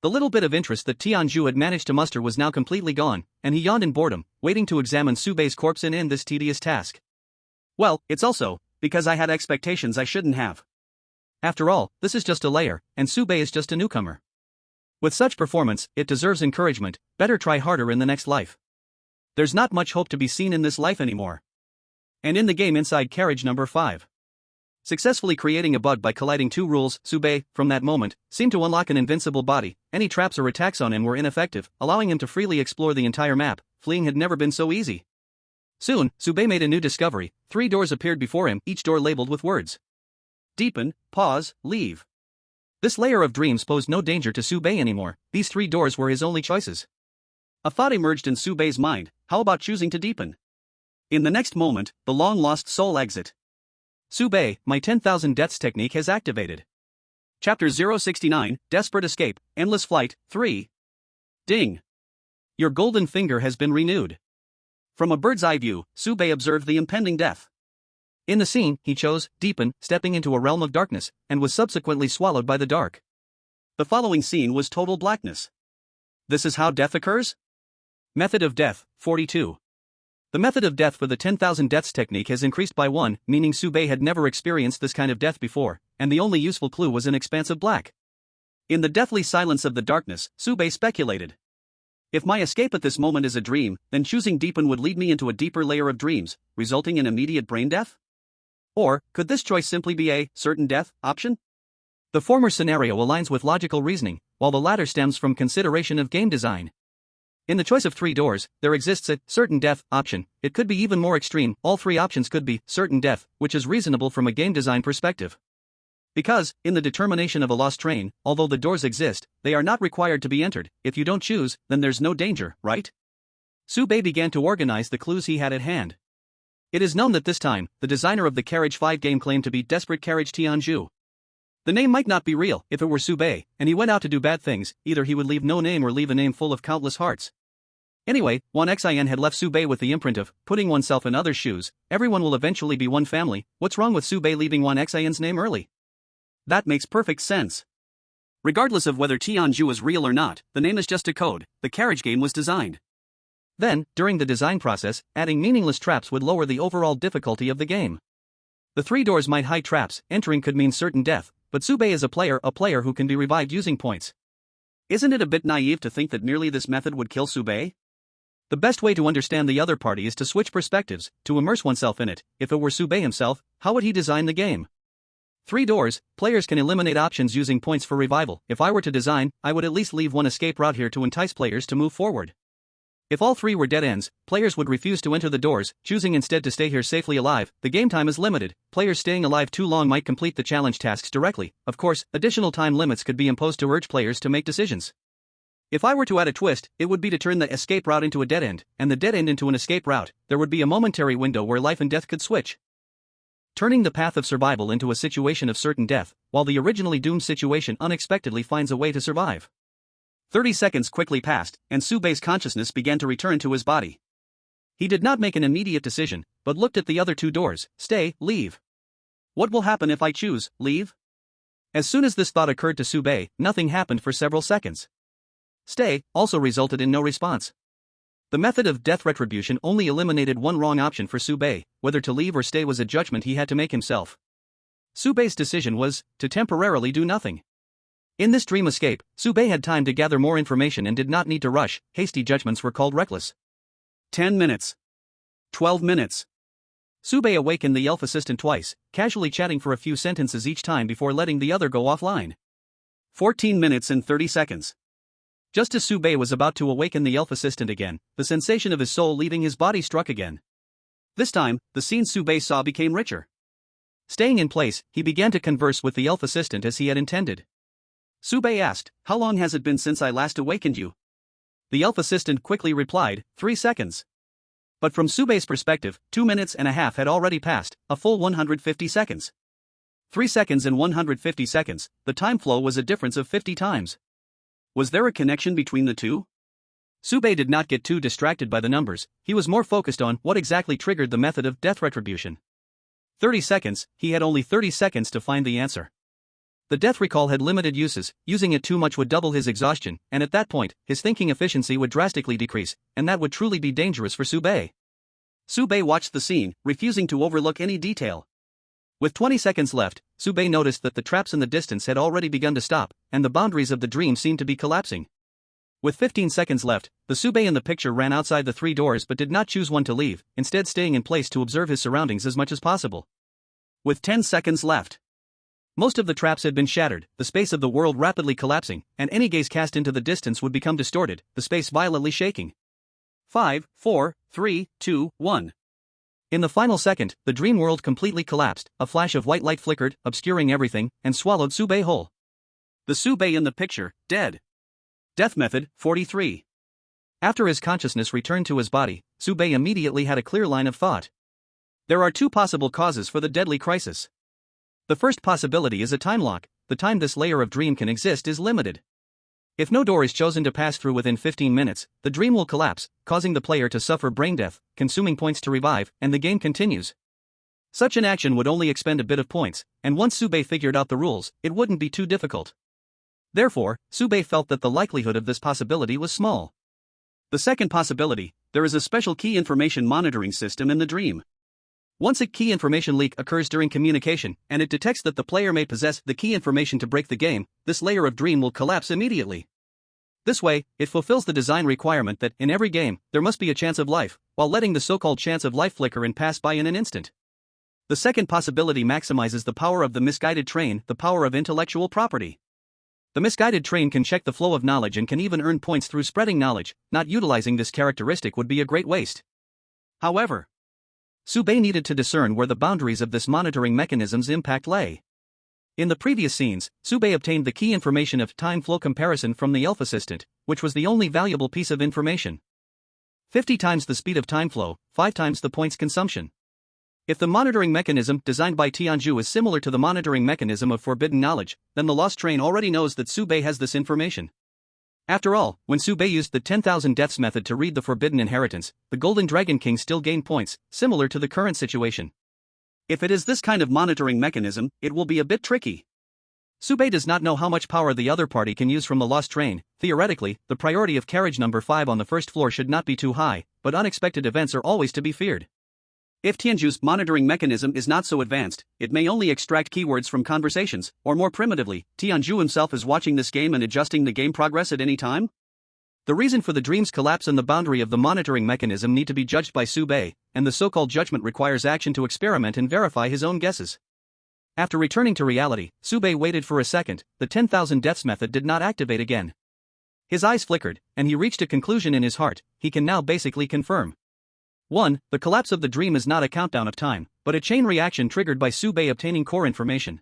Speaker 1: The little bit of interest that Tianju had managed to muster was now completely gone, and he yawned in boredom, waiting to examine Subei's corpse and end this tedious task. Well, it's also because I had expectations I shouldn't have. After all, this is just a layer, and Subei is just a newcomer. With such performance, it deserves encouragement. Better try harder in the next life. There's not much hope to be seen in this life anymore. And in the game inside carriage number 5. Successfully creating a bug by colliding 2 rules, Subei, from that moment, seemed to unlock an invincible body. Any traps or attacks on him were ineffective, allowing him to freely explore the entire map. Fleeing had never been so easy. Soon, Subei made a new discovery. 3 doors appeared before him, each door labeled with words. Deepen, pause, leave. This layer of dreams posed no danger to Subei anymore. These 3 doors were his only choices. A thought emerged in Subei's mind. How about choosing to deepen? In the next moment, the long-lost soul exit. Subei, my 10,000 deaths technique has activated. Chapter 069, Desperate Escape, Endless Flight, 3. Ding. Your golden finger has been renewed. From a bird's eye view, Subei observed the impending death. In the scene, he chose, deepen, stepping into a realm of darkness, and was subsequently swallowed by the dark. The following scene was total blackness. This is how death occurs? Method of death, 42. The method of death for the 10,000 deaths technique has increased by 1, meaning Subei had never experienced this kind of death before, and the only useful clue was an expanse of black. In the deathly silence of the darkness, Subei speculated. If my escape at this moment is a dream, then choosing deepen would lead me into a deeper layer of dreams, resulting in immediate brain death? Or, could this choice simply be a certain death option? The former scenario aligns with logical reasoning, while the latter stems from consideration of game design. In the choice of 3 doors, there exists a certain death option. It could be even more extreme. All 3 options could be certain death, which is reasonable from a game design perspective. Because, in the determination of a lost train, although the doors exist, they are not required to be entered. If you don't choose, then there's no danger, right? Subei began to organize the clues he had at hand. It is known that this time, the designer of the Carriage 5 game claimed to be Desperate Carriage Tianju. The name might not be real. If it were Subei, and he went out to do bad things, either he would leave no name or leave a name full of countless hearts. Anyway, 1xin had left Subei with the imprint of putting oneself in others' shoes. Everyone will eventually be one family. What's wrong with Subei leaving 1xin's name early? That makes perfect sense. Regardless of whether Tianju is real or not, the name is just a code. The carriage game was designed. Then, during the design process, adding meaningless traps would lower the overall difficulty of the game. The 3 doors might hide traps. Entering could mean certain death, but Subei is a player who can be revived using points. Isn't it a bit naive to think that merely this method would kill Subei? The best way to understand the other party is to switch perspectives, to immerse oneself in it. If it were Subei himself, how would he design the game? 3 doors, players can eliminate options using points for revival. If I were to design, I would at least leave one escape route here to entice players to move forward. If all three were dead ends, players would refuse to enter the doors, choosing instead to stay here safely alive. The game time is limited. Players staying alive too long might complete the challenge tasks directly. Of course, additional time limits could be imposed to urge players to make decisions. If I were to add a twist, it would be to turn the escape route into a dead end, and the dead end into an escape route. There would be a momentary window where life and death could switch, turning the path of survival into a situation of certain death, while the originally doomed situation unexpectedly finds a way to survive. 30 seconds quickly passed, and Subei's consciousness began to return to his body. He did not make an immediate decision, but looked at the other two doors: stay, leave. What will happen if I choose leave? As soon as this thought occurred to Subei, nothing happened for several seconds. Stay also resulted in no response. The method of death retribution only eliminated one wrong option for Subei. Whether to leave or stay was a judgment he had to make himself. Subei's decision was to temporarily do nothing. In this dream escape, Subei had time to gather more information and did not need to rush. Hasty judgments were called reckless. 10 minutes. 12 minutes. Subei awakened the elf assistant twice, casually chatting for a few sentences each time before letting the other go offline. 14 minutes and 30 seconds. Just as Subei was about to awaken the elf assistant again, the sensation of his soul leaving his body struck again. This time, the scene Subei saw became richer. Staying in place, he began to converse with the elf assistant as he had intended. Subei asked, "How long has it been since I last awakened you?" The elf assistant quickly replied, 3 seconds. But from Subei's perspective, 2 minutes and a half had already passed, a full 150 seconds. 3 seconds and 150 seconds, the time flow was a difference of 50 times. Was there a connection between the two? Subei did not get too distracted by the numbers, he was more focused on what exactly triggered the method of death retribution. 30 seconds, he had only 30 seconds to find the answer. The death recall had limited uses, using it too much would double his exhaustion, and at that point, his thinking efficiency would drastically decrease, and that would truly be dangerous for Subei. Subei watched the scene, refusing to overlook any detail. With 20 seconds left, Subei noticed that the traps in the distance had already begun to stop, and the boundaries of the dream seemed to be collapsing. With 15 seconds left, the Subei in the picture ran outside the 3 doors but did not choose one to leave, instead staying in place to observe his surroundings as much as possible. With 10 seconds left, most of the traps had been shattered, the space of the world rapidly collapsing, and any gaze cast into the distance would become distorted, the space violently shaking. 5, 4, 3, 2, 1. In the final second, the dream world completely collapsed, a flash of white light flickered, obscuring everything, and swallowed Subei whole. The Subei in the picture, dead. Death method, 43. After his consciousness returned to his body, Subei immediately had a clear line of thought. There are 2 possible causes for the deadly crisis. The first possibility is a time lock. The time this layer of dream can exist is limited. If no door is chosen to pass through within 15 minutes, the dream will collapse, causing the player to suffer brain death, consuming points to revive, and the game continues. Such an action would only expend a bit of points, and once Subei figured out the rules, it wouldn't be too difficult. Therefore, Subei felt that the likelihood of this possibility was small. The second possibility, there is a special key information monitoring system in the dream. Once a key information leak occurs during communication, and it detects that the player may possess the key information to break the game, this layer of dream will collapse immediately. This way, it fulfills the design requirement that, in every game, there must be a chance of life, while letting the so-called chance of life flicker and pass by in an instant. The second possibility maximizes the power of the misguided train, the power of intellectual property. The misguided train can check the flow of knowledge and can even earn points through spreading knowledge. Not utilizing this characteristic would be a great waste. However, Subei needed to discern where the boundaries of this monitoring mechanism's impact lay. In the previous scenes, Subei obtained the key information of time flow comparison from the elf assistant, which was the only valuable piece of information. 50 times the speed of time flow, 5 times the points consumption. If the monitoring mechanism designed by Tianju is similar to the monitoring mechanism of forbidden knowledge, then the lost train already knows that Subei has this information. After all, when Subei used the 10,000 deaths method to read the forbidden inheritance, the Golden Dragon King still gained points, similar to the current situation. If it is this kind of monitoring mechanism, it will be a bit tricky. Subei does not know how much power the other party can use from the lost train. Theoretically, the priority of carriage number 5 on the first floor should not be too high, but unexpected events are always to be feared. If Tianju's monitoring mechanism is not so advanced, it may only extract keywords from conversations, or more primitively, Tianju himself is watching this game and adjusting the game progress at any time? The reason for the dream's collapse and the boundary of the monitoring mechanism need to be judged by Subei, and the so-called judgment requires action to experiment and verify his own guesses. After returning to reality, Subei waited for a second. The 10,000 deaths method did not activate again. His eyes flickered, and he reached a conclusion in his heart. He can now basically confirm. 1. The collapse of the dream is not a countdown of time, but a chain reaction triggered by Baiye obtaining core information.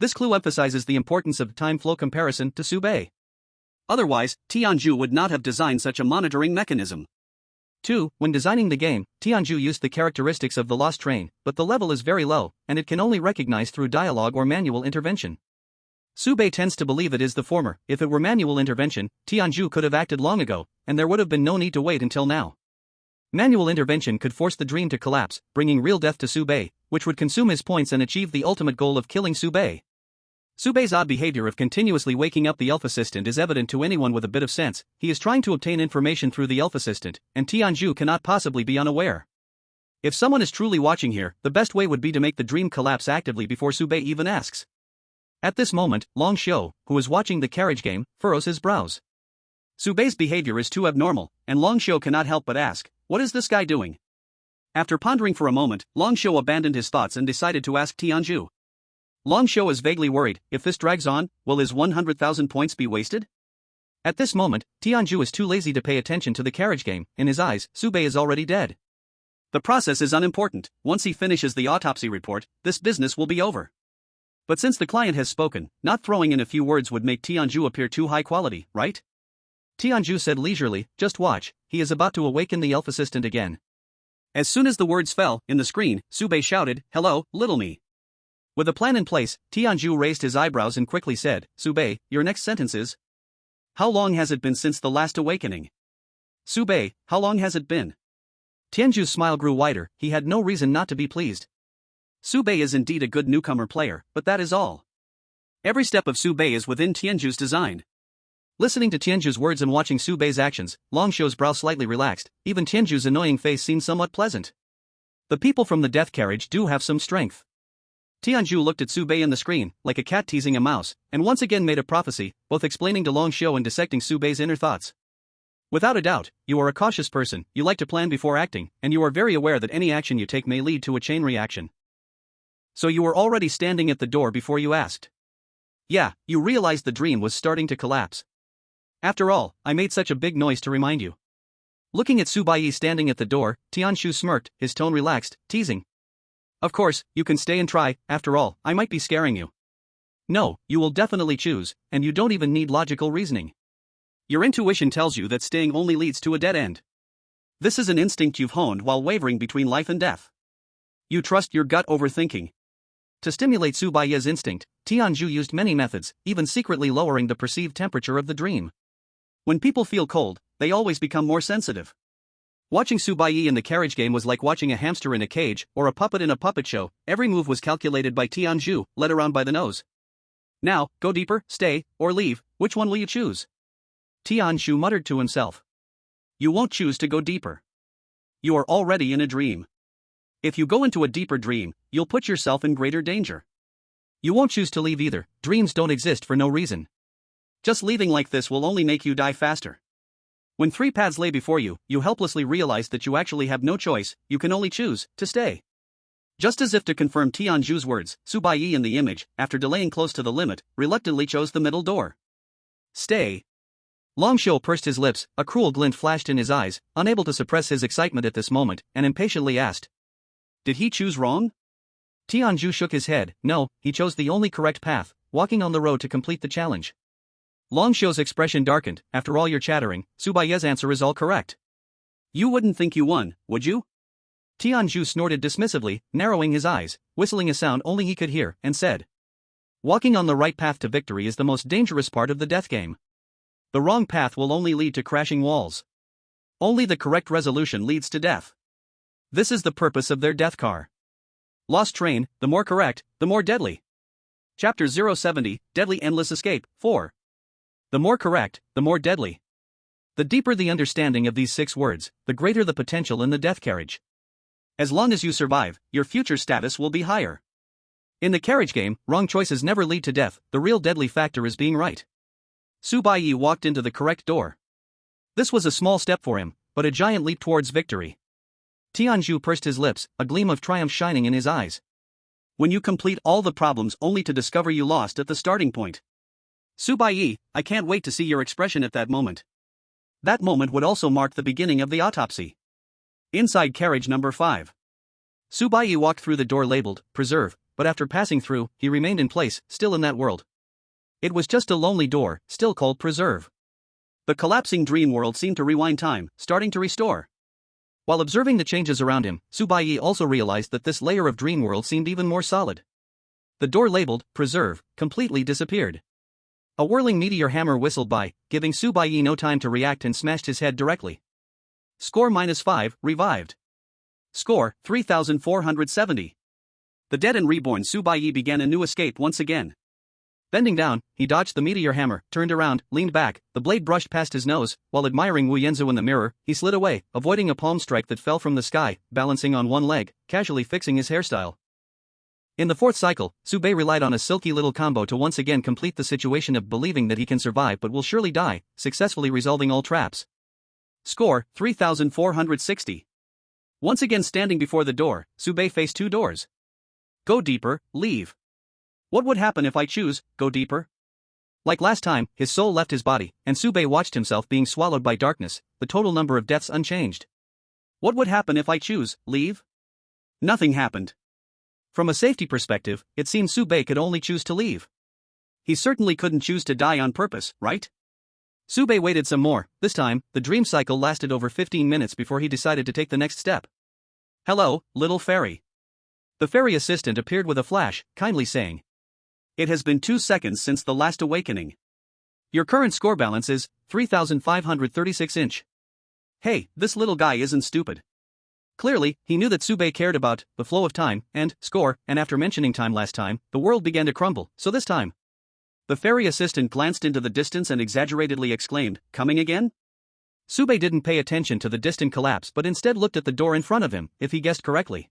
Speaker 1: This clue emphasizes the importance of time flow comparison to Baiye. Otherwise, Tianzhu would not have designed such a monitoring mechanism. 2. When designing the game, Tianzhu used the characteristics of the lost train, but the level is very low, and it can only recognize through dialogue or manual intervention. Baiye tends to believe it is the former. If it were manual intervention, Tianzhu could have acted long ago, and there would have been no need to wait until now. Manual intervention could force the dream to collapse, bringing real death to Baiye, which would consume his points and achieve the ultimate goal of killing Baiye. Baiye's odd behavior of continuously waking up the elf assistant is evident to anyone with a bit of sense. He is trying to obtain information through the elf assistant, and Tianzhu cannot possibly be unaware. If someone is truly watching here, the best way would be to make the dream collapse actively before Baiye even asks. At this moment, Long Xiu, who is watching the carriage game, furrows his brows. Baiye's behavior is too abnormal, and Long Xiu cannot help but ask, "What is this guy doing?" After pondering for a moment, Long Xiu abandoned his thoughts and decided to ask Tianzhu. Long Xiu is vaguely worried. If this drags on, will his 100,000 points be wasted? At this moment, Tianzhu is too lazy to pay attention to the carriage game. In his eyes, Baiye is already dead. The process is unimportant. Once he finishes the autopsy report, this business will be over. But since the client has spoken, not throwing in a few words would make Tianzhu appear too high quality, right? Tianzhu said leisurely, "Just watch, he is about to awaken the elf assistant again." As soon as the words fell in the screen, Baiye shouted, "Hello, little me." With a plan in place, Tianzhu raised his eyebrows and quickly said, "Baiye, your next sentence is? How long has it been since the last awakening?" "Baiye, how long has it been?" Tianzhu's smile grew wider. He had no reason not to be pleased. Baiye is indeed a good newcomer player, but that is all. Every step of Baiye is within Tianzhu's design. Listening to Tianzhu's words and watching Baiye's actions, Long Xiu's brow slightly relaxed. Even Tianzhu's annoying face seemed somewhat pleasant. The people from the death carriage do have some strength. Tianzhu looked at Baiye in the screen, like a cat teasing a mouse, and once again made a prophecy, both explaining to Long Xiu and dissecting Baiye's inner thoughts. Without a doubt, you are a cautious person, you like to plan before acting, and you are very aware that any action you take may lead to a chain reaction. So you were already standing at the door before you asked. Yeah, you realized the dream was starting to collapse. After all, I made such a big noise to remind you. Looking at Baiye standing at the door, Tianzhu smirked, his tone relaxed, teasing. Of course, you can stay and try. After all, I might be scaring you. No, you will definitely choose, and you don't even need logical reasoning. Your intuition tells you that staying only leads to a dead end. This is an instinct you've honed while wavering between life and death. You trust your gut over thinking. To stimulate Baiye's instinct, Tianzhu used many methods, even secretly lowering the perceived temperature of the dream. When people feel cold, they always become more sensitive. Watching Baiye in the carriage game was like watching a hamster in a cage, or a puppet in a puppet show. Every move was calculated by Tianzhu, led around by the nose. Now, go deeper, stay, or leave, which one will you choose? Tianzhu muttered to himself. You won't choose to go deeper. You are already in a dream. If you go into a deeper dream, you'll put yourself in greater danger. You won't choose to leave either. Dreams don't exist for no reason. Just leaving like this will only make you die faster. When three paths lay before you, you helplessly realized that you actually have no choice, you can only choose to stay. Just as if to confirm Tianzhu's words, Baiye in the image, after delaying close to the limit, reluctantly chose the middle door. Stay. Long Xiu pursed his lips, a cruel glint flashed in his eyes, unable to suppress his excitement at this moment, and impatiently asked. Did he choose wrong? Tianzhu shook his head. No, he chose the only correct path, walking on the road to complete the challenge. Long Xiu's expression darkened. After all your chattering, Baiye's answer is all correct. You wouldn't think you won, would you? Tianzhu snorted dismissively, narrowing his eyes, whistling a sound only he could hear, and said. Walking on the right path to victory is the most dangerous part of the death game. The wrong path will only lead to crashing walls. Only the correct resolution leads to death. This is the purpose of their death car. Lost train, the more correct, the more deadly. Chapter 070, Deadly Endless Escape, 4. The more correct, the more deadly. The deeper the understanding of these 6 words, the greater the potential in the death carriage. As long as you survive, your future status will be higher. In the carriage game, wrong choices never lead to death. The real deadly factor is being right. Baiye walked into the correct door. This was a small step for him, but a giant leap towards victory. Tianzhu pursed his lips, a gleam of triumph shining in his eyes. When you complete all the problems only to discover you lost at the starting point. Baiye, I can't wait to see your expression at that moment. That moment would also mark the beginning of the autopsy. Inside carriage number 5. Baiye walked through the door labeled, Preserve, but after passing through, he remained in place, still in that world. It was just a lonely door, still called Preserve. The collapsing dream world seemed to rewind time, starting to restore. While observing the changes around him, Baiye also realized that this layer of dream world seemed even more solid. The door labeled, Preserve, completely disappeared. A whirling meteor hammer whistled by, giving Baiye no time to react and smashed his head directly. Score -5, revived. Score, 3,470. The dead and reborn Baiye began a new escape once again. Bending down, he dodged the meteor hammer, turned around, leaned back, the blade brushed past his nose, while admiring Wu Yanzu in the mirror, he slid away, avoiding a palm strike that fell from the sky, balancing on one leg, casually fixing his hairstyle. In the 4th cycle, Baiye relied on a silky little combo to once again complete the situation of believing that he can survive but will surely die, successfully resolving all traps. Score, 3,460. Once again standing before the door, Baiye faced 2 doors. Go deeper, leave. What would happen if I choose, go deeper? Like last time, his soul left his body, and Baiye watched himself being swallowed by darkness, the total number of deaths unchanged. What would happen if I choose, leave? Nothing happened. From a safety perspective, it seemed Baiye could only choose to leave. He certainly couldn't choose to die on purpose, right? Baiye waited some more. This time, the dream cycle lasted over 15 minutes before he decided to take the next step. Hello, little fairy. The fairy assistant appeared with a flash, kindly saying, It has been 2 seconds since the last awakening. Your current score balance is 3,536 inch. Hey, this little guy isn't stupid. Clearly, he knew that Baiye cared about the flow of time and score, and after mentioning time last time, the world began to crumble, so this time. The fairy assistant glanced into the distance and exaggeratedly exclaimed, Coming again? Baiye didn't pay attention to the distant collapse but instead looked at the door in front of him, if he guessed correctly.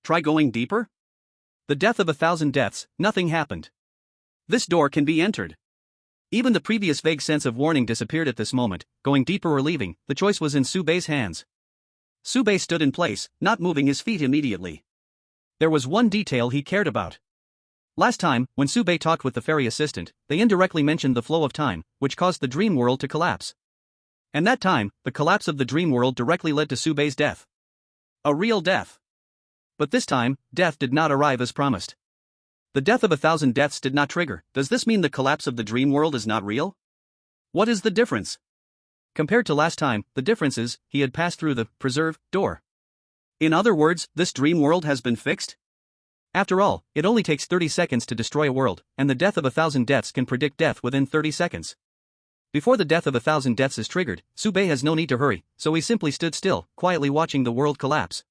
Speaker 1: Try going deeper? The death of 1,000 deaths, nothing happened. This door can be entered. Even the previous vague sense of warning disappeared at this moment, going deeper or leaving, the choice was in Baiye's hands. Baiye stood in place, not moving his feet immediately. There was one detail he cared about. Last time, when Baiye talked with the fairy assistant, they indirectly mentioned the flow of time, which caused the dream world to collapse. And that time, the collapse of the dream world directly led to Baiye's death. A real death. But this time, death did not arrive as promised. The death of 1,000 deaths did not trigger. Does this mean the collapse of the dream world is not real? What is the difference? Compared to last time, the difference is, he had passed through the preserve door. In other words, this dream world has been fixed? After all, it only takes 30 seconds to destroy a world, and the death of 1,000 deaths can predict death within 30 seconds. Before the death of 1,000 deaths is triggered, Baiye has no need to hurry, so he simply stood still, quietly watching the world collapse.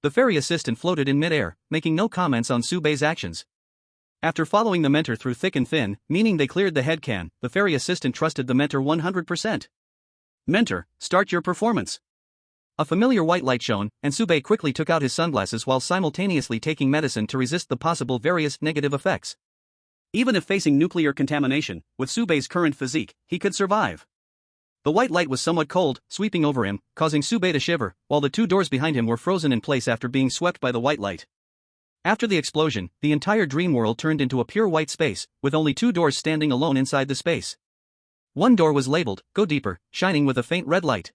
Speaker 1: The fairy assistant floated in midair, making no comments on Baiye's actions. After following the mentor through thick and thin, meaning they cleared the headcan, the fairy assistant trusted the mentor 100%. Mentor, start your performance. A familiar white light shone, and Baiye quickly took out his sunglasses while simultaneously taking medicine to resist the possible various negative effects. Even if facing nuclear contamination, with Baiye's current physique, he could survive. The white light was somewhat cold, sweeping over him, causing Baiye to shiver, while the 2 doors behind him were frozen in place after being swept by the white light. After the explosion, the entire dream world turned into a pure white space, with only 2 doors standing alone inside the space. One door was labeled, Go Deeper, shining with a faint red light.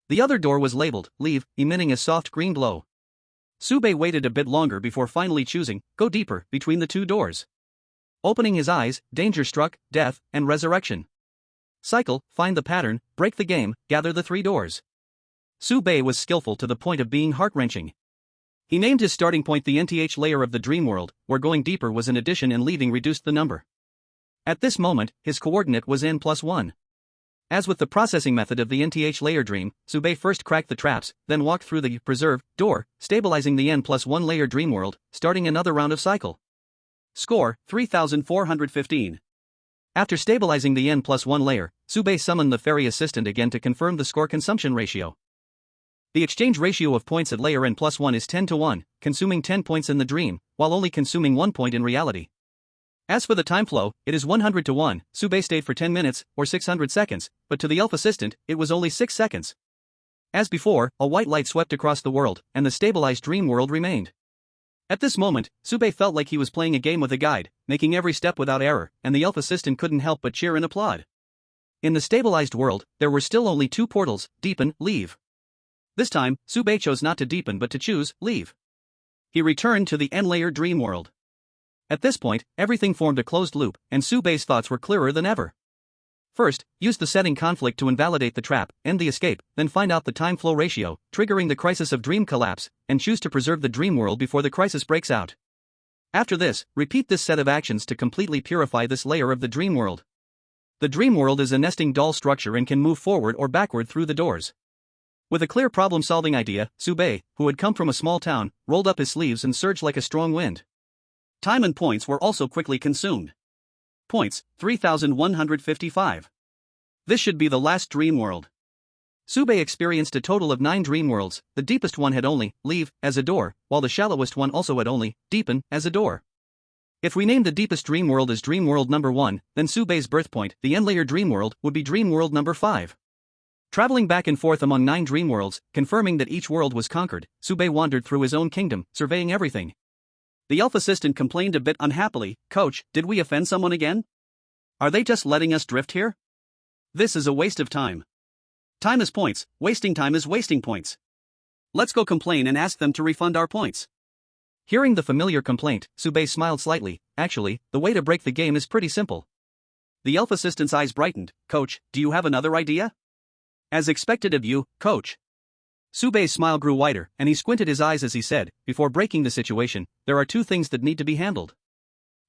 Speaker 1: The other door was labeled, Leave, emitting a soft green glow. Baiye waited a bit longer before finally choosing, Go Deeper, between the 2 doors. Opening his eyes, danger struck, death, and resurrection. Cycle, find the pattern, break the game, gather the 3 doors. Baiye was skillful to the point of being heart-wrenching. He named his starting point the nth layer of the dream world, where going deeper was an addition and leaving reduced the number. At this moment, his coordinate was n+1. As with the processing method of the nth layer dream, Baiye first cracked the traps, then walked through the preserve door, stabilizing the n+1 layer dream world, starting another round of cycle. Score, 3,415. After stabilizing the n+1 layer, Baiye summoned the fairy assistant again to confirm the score consumption ratio. The exchange ratio of points at layer n+1 is 10:1, consuming 10 points in the dream, while only consuming 1 point in reality. As for the time flow, it is 100:1. Baiye stayed for 10 minutes, or 600 seconds, but to the elf assistant, it was only 6 seconds. As before, a white light swept across the world, and the stabilized dream world remained. At this moment, Sube felt like he was playing a game with a guide, making every step without error, and the elf assistant couldn't help but cheer and applaud. In the stabilized world, there were still only 2 portals: deepen, leave. This time, Sube chose not to deepen but to choose leave. He returned to the N-layer dream world. At this point, everything formed a closed loop, and Sube's thoughts were clearer than ever. First, use the setting conflict to invalidate the trap, end the escape, then find out the time-flow ratio, triggering the crisis of dream collapse, and choose to preserve the dream world before the crisis breaks out. After this, repeat this set of actions to completely purify this layer of the dream world. The dream world is a nesting doll structure and can move forward or backward through the doors. With a clear problem-solving idea, Sube, who had come from a small town, rolled up his sleeves and surged like a strong wind. Time and points were also quickly consumed. Points, 3,155. This should be the last dream world. Sube experienced a total of 9 dream worlds. The deepest one had only leave as a door, while the shallowest one also had only deepen as a door. If we named the deepest dream world as dream world number 1, then Sube's birth point, the N-layer dream world, would be dream world number 5. Traveling back and forth among 9 dream worlds, confirming that each world was conquered, Sube wandered through his own kingdom, surveying everything. The elf assistant complained a bit unhappily, "Coach, did we offend someone again? Are they just letting us drift here? This is a waste of time. Time is points, wasting time is wasting points. Let's go complain and ask them to refund our points." Hearing the familiar complaint, Sube smiled slightly. Actually, the way to break the game is pretty simple. The elf assistant's eyes brightened. "Coach, do you have another idea?" "As expected of you, coach." Sube's smile grew wider, and he squinted his eyes as he said, "Before breaking the situation, there are 2 things that need to be handled."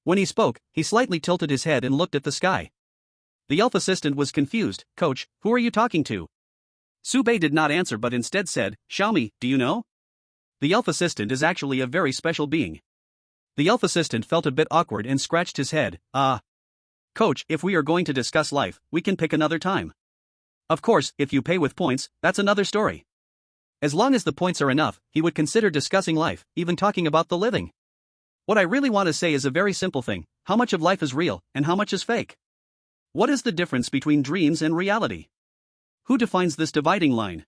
Speaker 1: When he spoke, he slightly tilted his head and looked at the sky. The elf assistant was confused. "Coach, who are you talking to?" Sube did not answer but instead said, "Xiaomi, do you know? The elf assistant is actually a very special being." The elf assistant felt a bit awkward and scratched his head. Coach, if we are going to discuss life, we can pick another time. Of course, if you pay with points, that's another story." As long as the points are enough, he would consider discussing life, even talking about the living. "What I really want to say is a very simple thing: how much of life is real, and how much is fake? What is the difference between dreams and reality? Who defines this dividing line?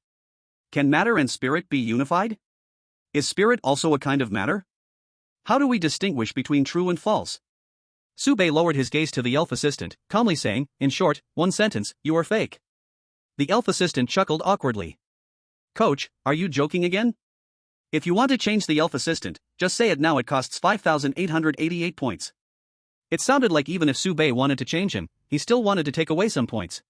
Speaker 1: Can matter and spirit be unified? Is spirit also a kind of matter? How do we distinguish between true and false?" Sube lowered his gaze to the elf assistant, calmly saying, "In short, 1 sentence, you are fake." The elf assistant chuckled awkwardly. "Coach, are you joking again? If you want to change the elf assistant, just say it now. It costs 5,888 points." It sounded like even if Sube wanted to change him, he still wanted to take away some points.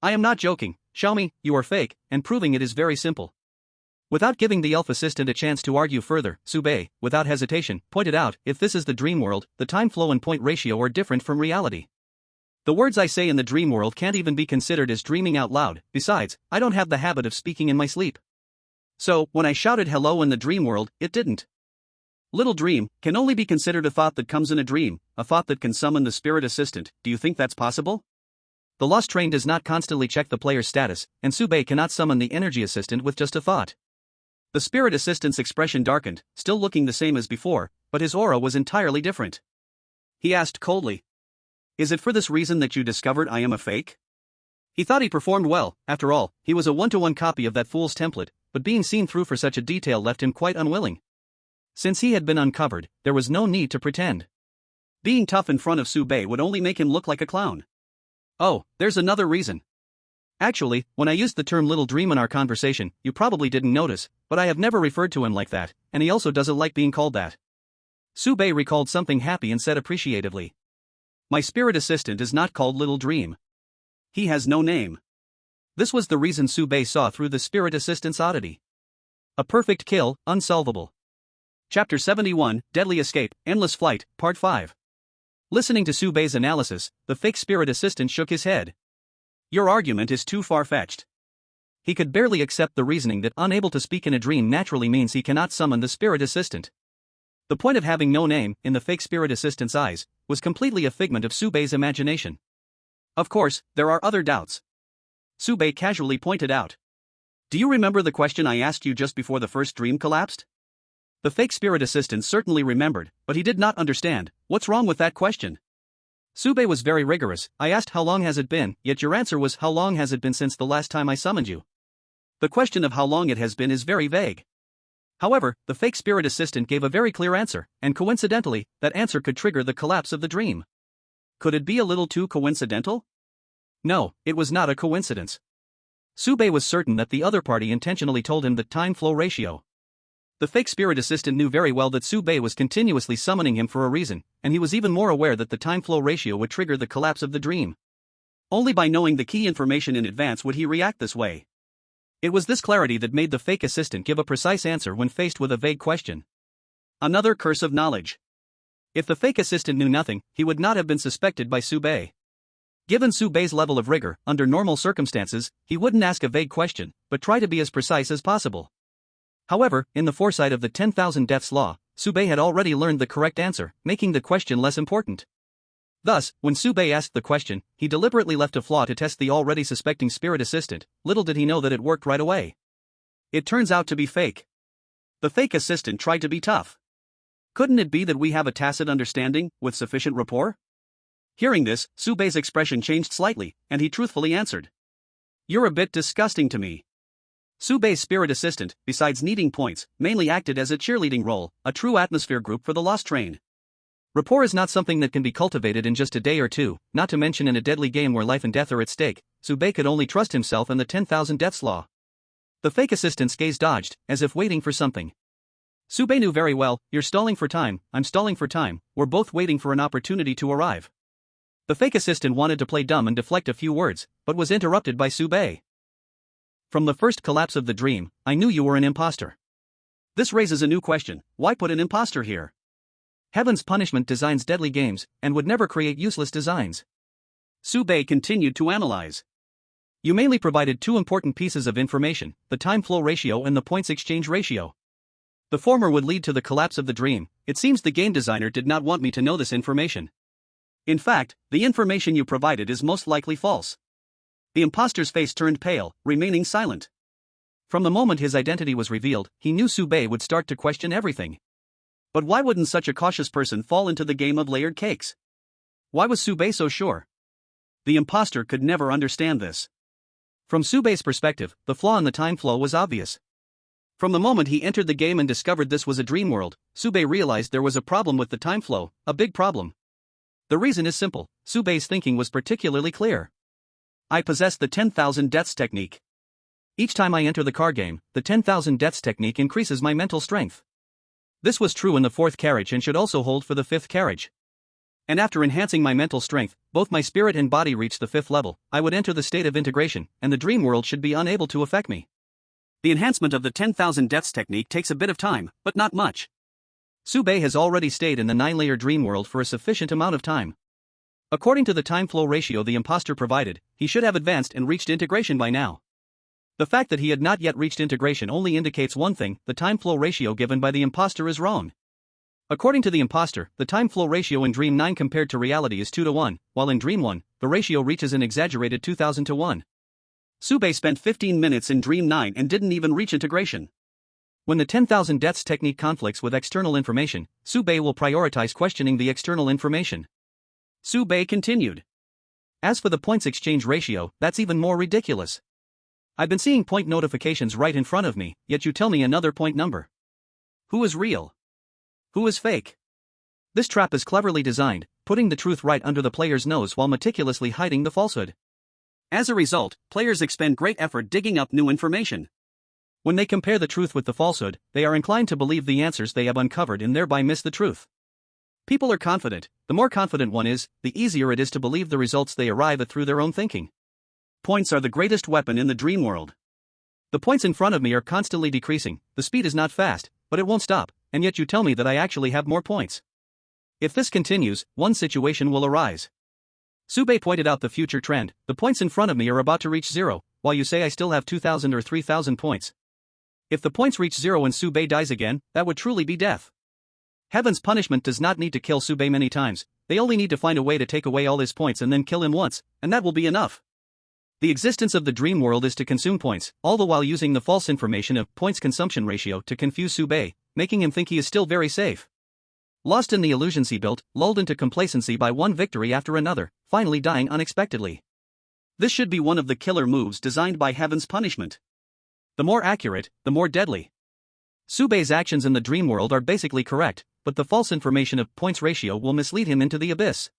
Speaker 1: "I am not joking, Xiaomi, you are fake, and proving it is very simple." Without giving the elf assistant a chance to argue further, Sube, without hesitation, pointed out, "If this is the dream world, the time flow and point ratio are different from reality. The words I say in the dream world can't even be considered as dreaming out loud. Besides, I don't have the habit of speaking in my sleep. So, when I shouted hello in the dream world, it didn't. Little dream can only be considered a thought that comes in a dream, a thought that can summon the spirit assistant. Do you think that's possible?" The lost train does not constantly check the player's status, and Sube cannot summon the energy assistant with just a thought. The spirit assistant's expression darkened, still looking the same as before, but his aura was entirely different. He asked coldly, "Is it for this reason that you discovered I am a fake?" He thought he performed well. After all, he was a 1-to-1 copy of that fool's template, but being seen through for such a detail left him quite unwilling. Since he had been uncovered, there was no need to pretend. Being tough in front of Sube would only make him look like a clown. "Oh, there's another reason. Actually, when I used the term little dream in our conversation, you probably didn't notice, but I have never referred to him like that, and he also doesn't like being called that." Sube recalled something happy and said appreciatively, "My spirit assistant is not called Little Dream. He has no name." This was the reason Sube saw through the spirit assistant's oddity. A perfect kill, unsolvable. Chapter 71, Deadly Escape, Endless Flight, Part 5. Listening to Sube's analysis, the fake spirit assistant shook his head. "Your argument is too far-fetched." He could barely accept the reasoning that unable to speak in a dream naturally means he cannot summon the spirit assistant. The point of having no name, in the fake spirit assistant's eyes, was completely a figment of Sube's imagination. "Of course, there are other doubts," Sube casually pointed out. "Do you remember the question I asked you just before the first dream collapsed?" The fake spirit assistant certainly remembered, but he did not understand. "What's wrong with that question?" Sube was very rigorous. "I asked how long has it been, yet your answer was how long has it been since the last time I summoned you. The question of how long it has been is very vague. However, the fake spirit assistant gave a very clear answer, and coincidentally, that answer could trigger the collapse of the dream. Could it be a little too coincidental? No, it was not a coincidence. Sube was certain that the other party intentionally told him the time-flow ratio. The fake spirit assistant knew very well that Sube was continuously summoning him for a reason, and he was even more aware that the time-flow ratio would trigger the collapse of the dream. Only by knowing the key information in advance would he react this way. It was this clarity that made the fake assistant give a precise answer when faced with a vague question. Another curse of knowledge. If the fake assistant knew nothing, he would not have been suspected by Sube. Given Sube's level of rigor, under normal circumstances, he wouldn't ask a vague question, but try to be as precise as possible. However, in the foresight of the 10,000 deaths law, Sube had already learned the correct answer, making the question less important. Thus, when Sube asked the question, he deliberately left a flaw to test the already suspecting spirit assistant. Little did he know that it worked right away. It turns out to be fake. The fake assistant tried to be tough. Couldn't it be that we have a tacit understanding, with sufficient rapport? Hearing this, Sube's expression changed slightly, and he truthfully answered. You're a bit disgusting to me. Sube's spirit assistant, besides needing points, mainly acted as a cheerleading role, a true atmosphere group for the lost train. Rapport is not something that can be cultivated in just a day or two, not to mention in a deadly game where life and death are at stake. Sube could only trust himself and the 10,000 deaths law. The fake assistant's gaze dodged, as if waiting for something. Sube knew very well, you're stalling for time, I'm stalling for time, we're both waiting for an opportunity to arrive. The fake assistant wanted to play dumb and deflect a few words, but was interrupted by Sube. From the first collapse of the dream, I knew you were an imposter. This raises a new question, why put an imposter here? Heaven's punishment designs deadly games, and would never create useless designs. Sube continued to analyze. You mainly provided two important pieces of information, the time-flow ratio and the points exchange ratio. The former would lead to the collapse of the dream. It seems the game designer did not want me to know this information. In fact, the information you provided is most likely false. The imposter's face turned pale, remaining silent. From the moment his identity was revealed, he knew Sube would start to question everything. But why wouldn't such a cautious person fall into the game of layered cakes? Why was Sube so sure? The imposter could never understand this. From Sube's perspective, the flaw in the time flow was obvious. From the moment he entered the game and discovered this was a dream world, Sube realized there was a problem with the time flow, a big problem. The reason is simple, Sube's thinking was particularly clear. I possess the 10,000 deaths technique. Each time I enter the card game, the 10,000 deaths technique increases my mental strength. This was true in the fourth carriage and should also hold for the fifth carriage. And after enhancing my mental strength, both my spirit and body reached the fifth level, I would enter the state of integration, and the dream world should be unable to affect me. The enhancement of the 10,000 deaths technique takes a bit of time, but not much. Sube has already stayed in the 9-layer dream world for a sufficient amount of time. According to the time flow ratio the imposter provided, he should have advanced and reached integration by now. The fact that he had not yet reached integration only indicates one thing, the time flow ratio given by the imposter is wrong. According to the imposter, the time flow ratio in Dream 9 compared to reality is 2:1, while in Dream 1, the ratio reaches an exaggerated 2,000 to 1. Sube spent 15 minutes in Dream 9 and didn't even reach integration. When the 10,000 deaths technique conflicts with external information, Sube will prioritize questioning the external information. Sube continued. As for the points exchange ratio, that's even more ridiculous. I've been seeing point notifications right in front of me, yet you tell me another point number. Who is real? Who is fake? This trap is cleverly designed, putting the truth right under the player's nose while meticulously hiding the falsehood. As a result, players expend great effort digging up new information. When they compare the truth with the falsehood, they are inclined to believe the answers they have uncovered and thereby miss the truth. People are confident. The more confident one is, the easier it is to believe the results they arrive at through their own thinking. Points are the greatest weapon in the dream world. The points in front of me are constantly decreasing, the speed is not fast, but it won't stop, and yet you tell me that I actually have more points. If this continues, one situation will arise. Sube pointed out the future trend, the points in front of me are about to reach 0, while you say I still have 2,000 or 3,000 points. If the points reach 0 and Sube dies again, that would truly be death. Heaven's punishment does not need to kill Sube many times, they only need to find a way to take away all his points and then kill him once, and that will be enough. The existence of the dream world is to consume points, all the while using the false information of points consumption ratio to confuse Sube, making him think he is still very safe. Lost in the illusions he built, lulled into complacency by one victory after another, finally dying unexpectedly. This should be one of the killer moves designed by Heaven's punishment. The more accurate, the more deadly. Subei's actions in the dream world are basically correct, but the false information of points ratio will mislead him into the abyss.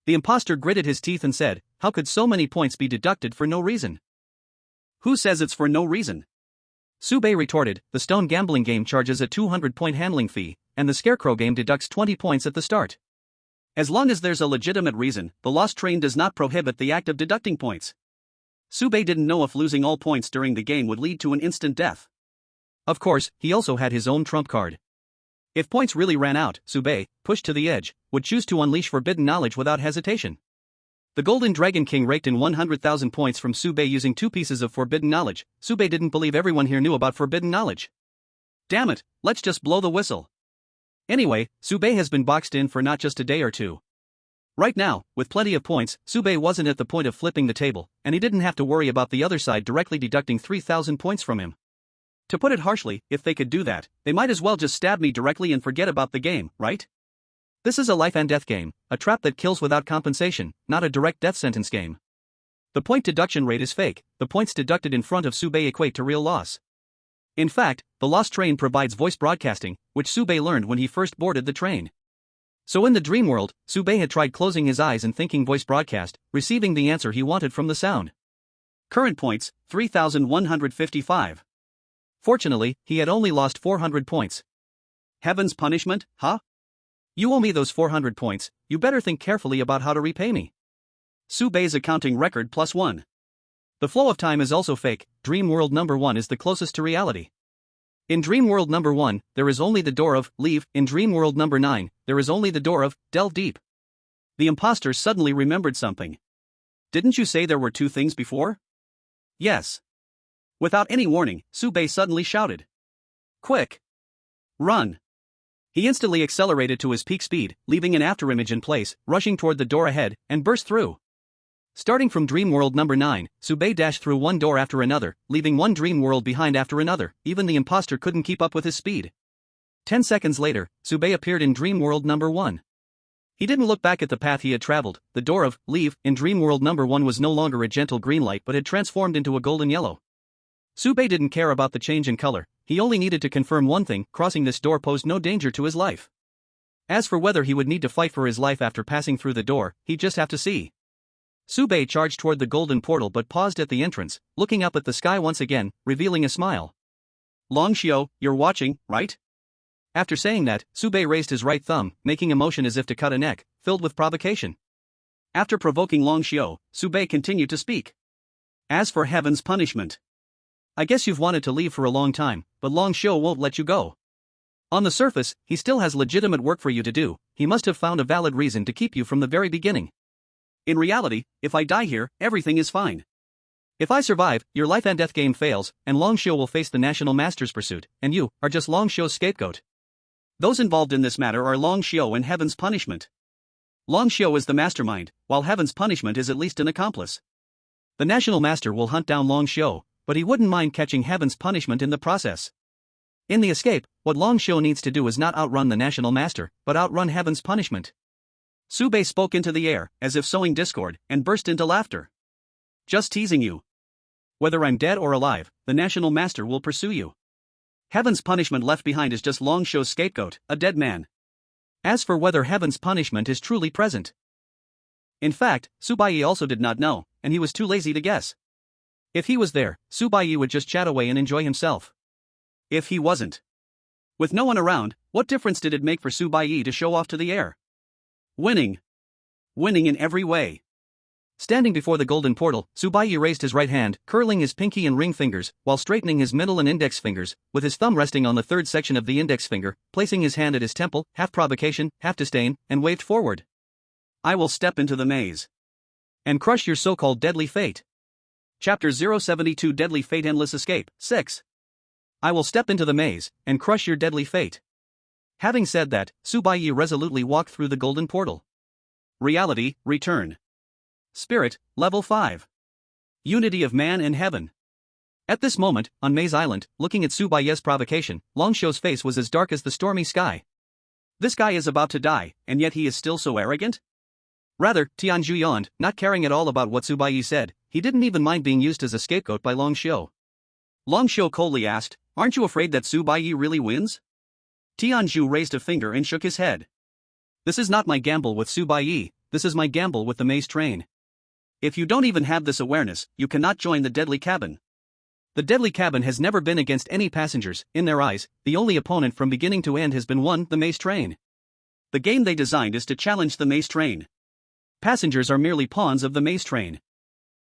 Speaker 1: The imposter gritted his teeth and said, "How could so many points be deducted for no reason?" "Who says it's for no reason?" Subei retorted, "The stone gambling game charges a 200-point handling fee, and the scarecrow game deducts 20 points at the start. As long as there's a legitimate reason, the lost train does not prohibit the act of deducting points." Subei didn't know if losing all points during the game would lead to an instant death. Of course, he also had his own trump card. If points really ran out, Subei, pushed to the edge, would choose to unleash forbidden knowledge without hesitation. The Golden Dragon King raked in 100,000 points from Subei using 2 pieces of forbidden knowledge. Subei didn't believe everyone here knew about forbidden knowledge. Damn it, let's just blow the whistle. Anyway, Subei has been boxed in for not just a day or two. Right now, with plenty of points, Subei wasn't at the point of flipping the table, and he didn't have to worry about the other side directly deducting 3,000 points from him. To put it harshly, if they could do that, they might as well just stab me directly and forget about the game, right? This is a life and death game, a trap that kills without compensation, not a direct death sentence game. The point deduction rate is fake, the points deducted in front of Subei equate to real loss. In fact, the lost train provides voice broadcasting, which Subei learned when he first boarded the train. So in the dream world, Subei had tried closing his eyes and thinking voice broadcast, receiving the answer he wanted from the sound. Current points, 3,155. Fortunately, he had only lost 400 points. Heaven's punishment, huh? You owe me those 400 points, you better think carefully about how to repay me. Subei's accounting record +1. The flow of time is also fake. Dream world number 1 is the closest to reality. In dream world number 1, there is only the door of leave. In dream world number 9, there is only the door of delve deep. The imposter suddenly remembered something. Didn't you say there were 2 things before? Yes. Without any warning, Subei suddenly shouted. Quick! Run! He instantly accelerated to his peak speed, leaving an afterimage in place, rushing toward the door ahead, and burst through. Starting from dream world number 9, Subei dashed through one door after another, leaving one dream world behind after another. Even the imposter couldn't keep up with his speed. 10 seconds later, Subei appeared in dream world number 1. He didn't look back at the path he had traveled. The door of leave in dream world number 1 was no longer a gentle green light but had transformed into a golden yellow. Subei didn't care about the change in color, he only needed to confirm one thing: crossing this door posed no danger to his life. As for whether he would need to fight for his life after passing through the door, he'd just have to see. Subei charged toward the golden portal but paused at the entrance, looking up at the sky once again, revealing a smile. Longxiao, you're watching, right? After saying that, Subei raised his right thumb, making a motion as if to cut a neck, filled with provocation. After provoking Longxiao, Subei continued to speak. As for heaven's punishment, I guess you've wanted to leave for a long time, but Longxiao won't let you go. On the surface, he still has legitimate work for you to do. He must have found a valid reason to keep you from the very beginning. In reality, if I die here, everything is fine. If I survive, your life and death game fails, and Longxiao will face the National Master's pursuit, and you are just Longxiao's scapegoat. Those involved in this matter are Longxiao and Heaven's punishment. Longxiao is the mastermind, while Heaven's punishment is at least an accomplice. The National Master will hunt down Longxiao, but he wouldn't mind catching Heaven's punishment in the process. In the escape, what Longxiao needs to do is not outrun the National Master, but outrun Heaven's punishment. Subei spoke into the air, as if sowing discord, and burst into laughter. Just teasing you. Whether I'm dead or alive, the National Master will pursue you. Heaven's punishment left behind is just Longxiao's scapegoat, a dead man. As for whether Heaven's punishment is truly present. In fact, Baiye also did not know, and he was too lazy to guess. If he was there, Baiye would just chat away and enjoy himself. If he wasn't. With no one around, what difference did it make for Baiye to show off to the air? Winning. Winning in every way. Standing before the golden portal, Baiye raised his right hand, curling his pinky and ring fingers, while straightening his middle and index fingers, with his thumb resting on the third section of the index finger, placing his hand at his temple, half provocation, half disdain, and waved forward. I will step into the maze. And crush your so-called deadly fate. Chapter 072 Deadly Fate Endless Escape, 6. I will step into the maze, and crush your deadly fate. Having said that, Baiye resolutely walked through the golden portal. Reality, return. Spirit, level 5. Unity of man and heaven. At this moment, on Maze Island, looking at Baiye's provocation, Longxiao's face was as dark as the stormy sky. This guy is about to die, and yet he is still so arrogant? Rather, Tianzhu yawned, not caring at all about what Baiye said. He didn't even mind being used as a scapegoat by Longxiao. Long Xiu coldly asked, "Aren't you afraid that Su Baiye really wins?" Tianzhu raised a finger and shook his head. "This is not my gamble with Su Baiye, this is my gamble with the maze train. If you don't even have this awareness, you cannot join the deadly cabin. The deadly cabin has never been against any passengers, in their eyes, the only opponent from beginning to end has been the maze train. The game they designed is to challenge the maze train. Passengers are merely pawns of the maze train.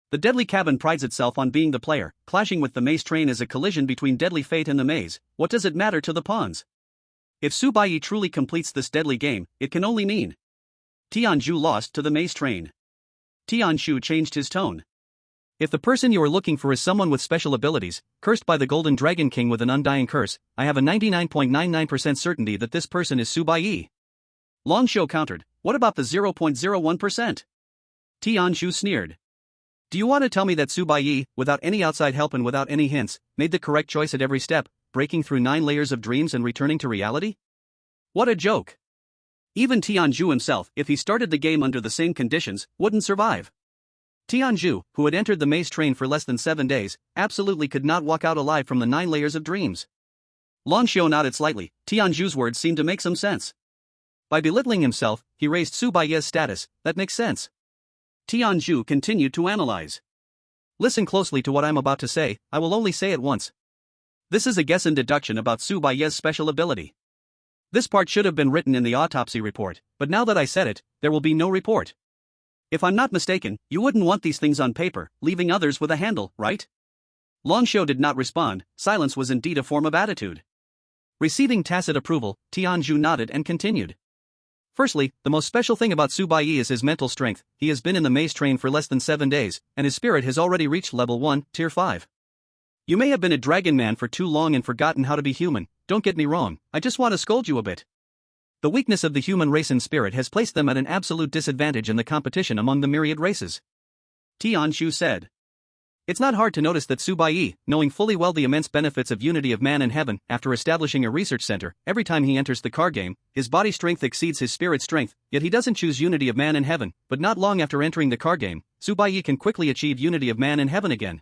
Speaker 1: The deadly cabin prides itself on being the player, clashing with the maze train is a collision between deadly fate and the maze. What does it matter to the pawns? If Su Baiye truly completes this deadly game, it can only mean Tianzhu lost to the maze train." Tianzhu changed his tone. "If the person you are looking for is someone with special abilities, cursed by the Golden Dragon King with an undying curse, I have a 99.99% certainty that this person is Su Baiye." Long Xiu countered, "What about the 0.01%? Tianzhu sneered. "Do you want to tell me that Su Baiye, without any outside help and without any hints, made the correct choice at every step, breaking through 9 layers of dreams and returning to reality? What a joke. Even Tianzhu himself, if he started the game under the same conditions, wouldn't survive." Tianzhu, who had entered the maze train for less than 7 days, absolutely could not walk out alive from the 9 layers of dreams. Long Xiu nodded slightly. Tianzhu's words seemed to make some sense. By belittling himself, he raised Su Baiye's status. That makes sense. Tianzhu continued to analyze. "Listen closely to what I'm about to say, I will only say it once. This is a guess and deduction about Su Baiye's special ability. This part should have been written in the autopsy report, but now that I said it, there will be no report. If I'm not mistaken, you wouldn't want these things on paper, leaving others with a handle, right?" Long Xiu did not respond. Silence was indeed a form of attitude. Receiving tacit approval, Tianzhu nodded and continued. "Firstly, the most special thing about Su Baiye is his mental strength. He has been in the maze train for less than 7 days, and his spirit has already reached level 1, tier 5. You may have been a dragon man for too long and forgotten how to be human, don't get me wrong, I just want to scold you a bit. The weakness of the human race in spirit has placed them at an absolute disadvantage in the competition among the myriad races," Tianzhu said. "It's not hard to notice that Su Baiye, knowing fully well the immense benefits of unity of man and heaven, after establishing a research center, every time he enters the card game, his body strength exceeds his spirit strength, yet he doesn't choose unity of man and heaven, but not long after entering the card game, Su Baiye can quickly achieve unity of man and heaven again.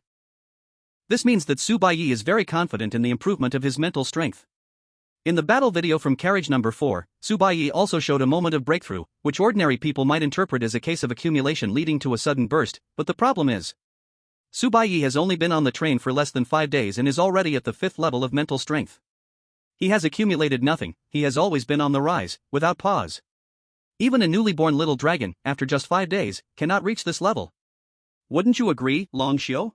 Speaker 1: This means that Su Baiye is very confident in the improvement of his mental strength. In the battle video from carriage number 4, Su Baiye also showed a moment of breakthrough, which ordinary people might interpret as a case of accumulation leading to a sudden burst, but the problem is, Su Baiye has only been on the train for less than 5 days and is already at the 5th level of mental strength. He has accumulated nothing, he has always been on the rise, without pause. Even a newly born little dragon, after just 5 days, cannot reach this level. Wouldn't you agree, Long Xiu?"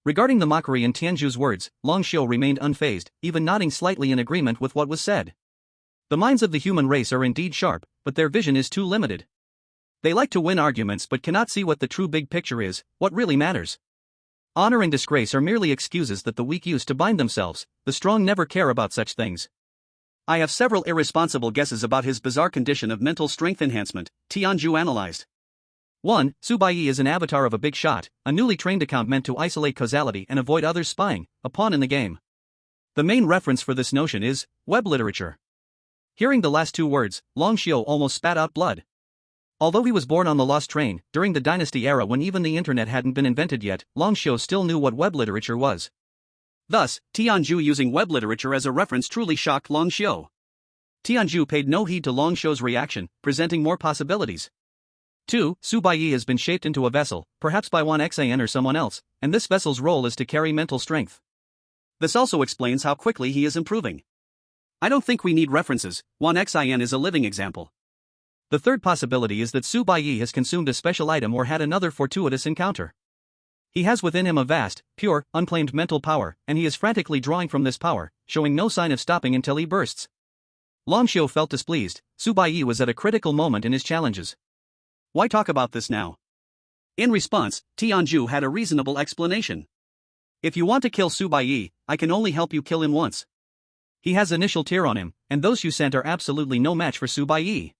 Speaker 1: Regarding the mockery in Tianzhu's words, Long Xiu remained unfazed, even nodding slightly in agreement with what was said. The minds of the human race are indeed sharp, but their vision is too limited. They like to win arguments but cannot see what the true big picture is, what really matters. Honor and disgrace are merely excuses that the weak use to bind themselves, the strong never care about such things. "I have several irresponsible guesses about his bizarre condition of mental strength enhancement," Tianzhu analyzed. 1. Su Baiye is an avatar of a big shot, a newly trained account meant to isolate causality and avoid others spying, a pawn in the game. The main reference for this notion is web literature. Hearing the last 2 words, Long Xiu almost spat out blood. Although he was born on the lost train, during the dynasty era when even the internet hadn't been invented yet, Long Xiu still knew what web literature was. Thus, Tianzhu using web literature as a reference truly shocked Long Xiu. Tianzhu paid no heed to Long Xiu's reaction, presenting more possibilities. 2. Su Baiye has been shaped into a vessel, perhaps by Xan or someone else, and this vessel's role is to carry mental strength. This also explains how quickly he is improving. I don't think we need references, Xan is a living example. The third possibility is that Su Baiye has consumed a special item or had another fortuitous encounter. He has within him a vast, pure, unclaimed mental power, and he is frantically drawing from this power, showing no sign of stopping until he bursts. Long Xiu felt displeased. Su Baiye was at a critical moment in his challenges. Why talk about this now? In response, Tianzhu had a reasonable explanation. If you want to kill Su Baiye, I can only help you kill him once. He has initial tier on him, and those you sent are absolutely no match for Su Baiye.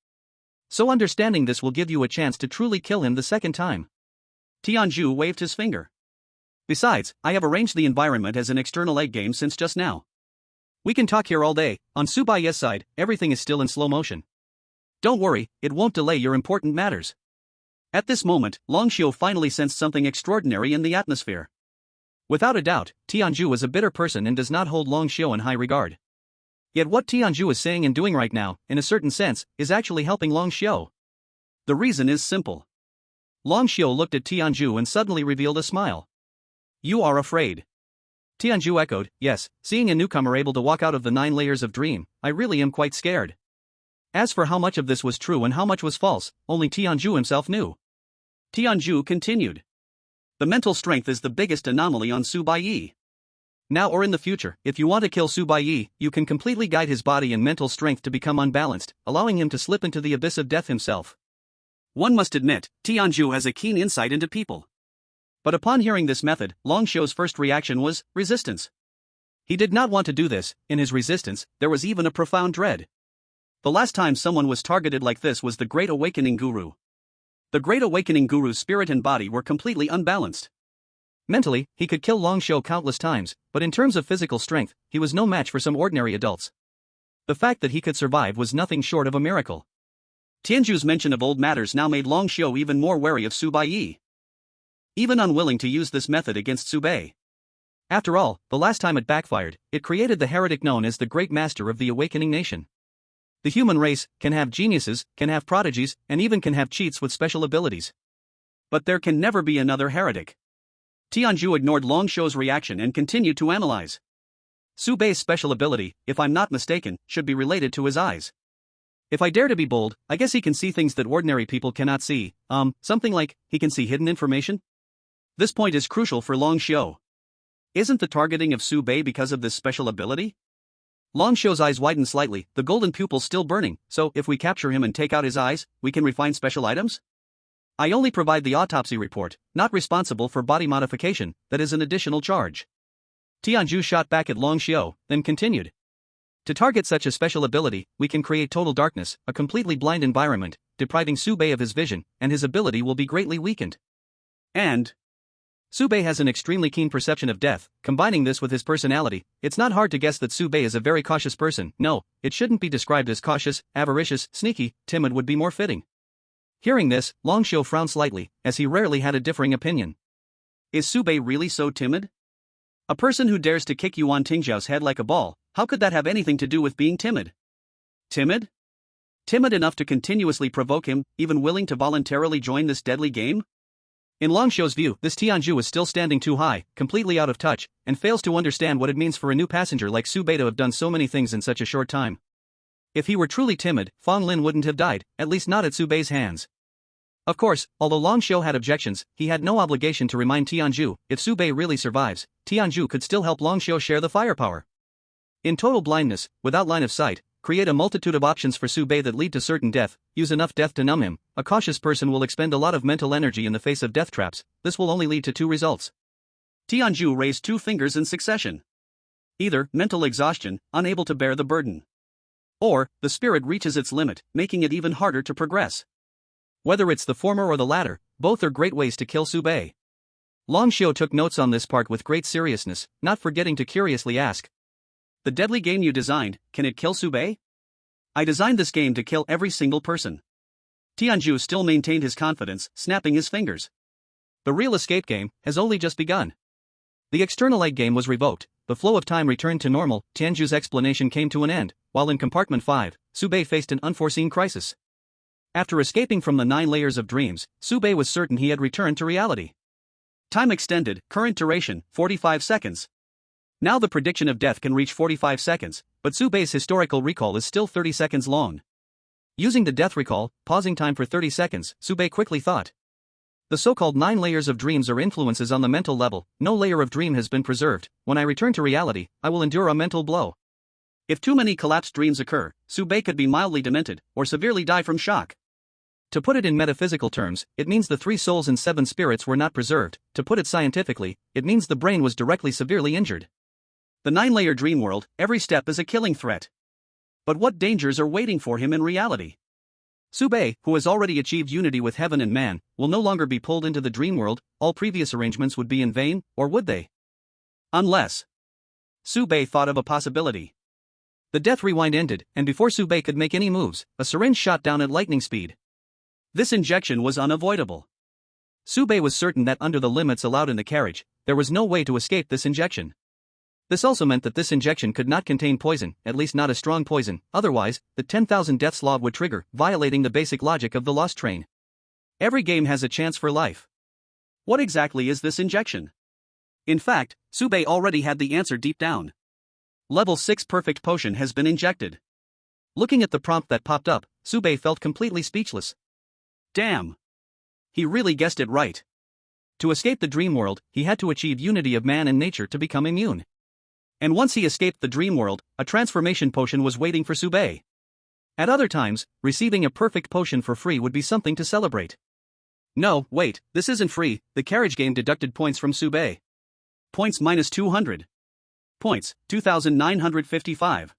Speaker 1: So understanding this will give you a chance to truly kill him the second time. Tianzhu waved his finger. Besides, I have arranged the environment as an external egg game since just now. We can talk here all day. On Su Baiye's side, everything is still in slow motion. Don't worry, it won't delay your important matters. At this moment, Long Xiu finally sensed something extraordinary in the atmosphere. Without a doubt, Tianju is a bitter person and does not hold Long Xiu in high regard. Yet what Tianju is saying and doing right now, in a certain sense, is actually helping Long Xiu. The reason is simple. Long Xiu looked at Tianju and suddenly revealed a smile. You are afraid. Tianju echoed, yes, seeing a newcomer able to walk out of the 9 layers of dream, I really am quite scared. As for how much of this was true and how much was false, only Tianju himself knew. Tianju continued. The mental strength is the biggest anomaly on Baiye. Now or in the future, if you want to kill Baiye, you can completely guide his body and mental strength to become unbalanced, allowing him to slip into the abyss of death himself. One must admit, Tianju has a keen insight into people. But upon hearing this method, Long Xiu's first reaction was resistance. He did not want to do this. In his resistance, there was even a profound dread. The last time someone was targeted like this was the Great Awakening Guru. The Great Awakening Guru's spirit and body were completely unbalanced. Mentally, he could kill Long Xiu countless times, but in terms of physical strength, he was no match for some ordinary adults. The fact that he could survive was nothing short of a miracle. Tianju's mention of old matters now made Long Xiu even more wary of Baiye. Even unwilling to use this method against Baiye. After all, the last time it backfired, it created the heretic known as the Great Master of the Awakening Nation. The human race can have geniuses, can have prodigies, and even can have cheats with special abilities. But there can never be another heretic. Tianju ignored Long Xiu's reaction and continued to analyze. Baiye's special ability, if I'm not mistaken, should be related to his eyes. If I dare to be bold, I guess he can see things that ordinary people cannot see, something like, he can see hidden information? This point is crucial for Long Xiu. Isn't the targeting of Baiye because of this special ability? Long Xiu's eyes widened slightly, the golden pupils still burning, so if we capture him and take out his eyes, we can refine special items? I only provide the autopsy report, not responsible for body modification, that is an additional charge. Tianju shot back at Long Xiu, then continued. To target such a special ability, we can create total darkness, a completely blind environment, depriving Baiye of his vision, and his ability will be greatly weakened. And Baiye has an extremely keen perception of death. Combining this with his personality, it's not hard to guess that Baiye is a very cautious person. No, it shouldn't be described as cautious, avaricious, sneaky, timid would be more fitting. Hearing this, Long Xiu frowned slightly, as he rarely had a differing opinion. Is Baiye really so timid? A person who dares to kick Yuan Tingzhao's head like a ball, how could that have anything to do with being timid? Timid? Timid enough to continuously provoke him, even willing to voluntarily join this deadly game? In Long Xiu's view, this Tianju is still standing too high, completely out of touch, and fails to understand what it means for a new passenger like Baiye to have done so many things in such a short time. If he were truly timid, Fang Lin wouldn't have died, at least not at Baiye's hands. Of course, although Long Xiu had objections, he had no obligation to remind Tianju. If Baiye really survives, Tianju could still help Long Xiu share the firepower. In total blindness, without line of sight, create a multitude of options for Baiye that lead to certain death, use enough death to numb him. A cautious person will expend a lot of mental energy in the face of death traps. This will only lead to 2 results. Tianju raised 2 fingers in succession. Either mental exhaustion, unable to bear the burden. Or, the spirit reaches its limit, making it even harder to progress. Whether it's the former or the latter, both are great ways to kill Baiye. Long Xiu took notes on this part with great seriousness, not forgetting to curiously ask. The deadly game you designed, can it kill Baiye? I designed this game to kill every single person. Tianju still maintained his confidence, snapping his fingers. The real escape game has only just begun. The external egg game was revoked, the flow of time returned to normal. Tianju's explanation came to an end, while in compartment 5, Baiye faced an unforeseen crisis. After escaping from the 9 layers of dreams, Baiye was certain he had returned to reality. Time extended, current duration, 45 seconds. Now the prediction of death can reach 45 seconds, but Baiye's historical recall is still 30 seconds long. Using the death recall, pausing time for 30 seconds, Baiye quickly thought. The so-called 9 layers of dreams are influences on the mental level. No layer of dream has been preserved. When I return to reality, I will endure a mental blow. If too many collapsed dreams occur, Baiye could be mildly demented, or severely die from shock. To put it in metaphysical terms, it means the 3 souls and 7 spirits were not preserved. To put it scientifically, it means the brain was directly severely injured. The 9-layer dream world, every step is a killing threat. But what dangers are waiting for him in reality? Baiye, who has already achieved unity with heaven and man, will no longer be pulled into the dream world. All previous arrangements would be in vain, or would they? Unless Baiye thought of a possibility. The death rewind ended, and before Baiye could make any moves, a syringe shot down at lightning speed. This injection was unavoidable. Sube was certain that under the limits allowed in the carriage, there was no way to escape this injection. This also meant that this injection could not contain poison, at least not a strong poison, otherwise, the 10,000 deaths law would trigger, violating the basic logic of the Lost Train. Every game has a chance for life. What exactly is this injection? In fact, Sube already had the answer deep down. Level 6 Perfect Potion has been injected. Looking at the prompt that popped up, Sube felt completely speechless. Damn! He really guessed it right. To escape the dream world, he had to achieve unity of man and nature to become immune. And once he escaped the dream world, a transformation potion was waiting for Sube. At other times, receiving a perfect potion for free would be something to celebrate. No, wait, this isn't free. The carriage game deducted points from Sube. Points minus 200. Points, 2,955.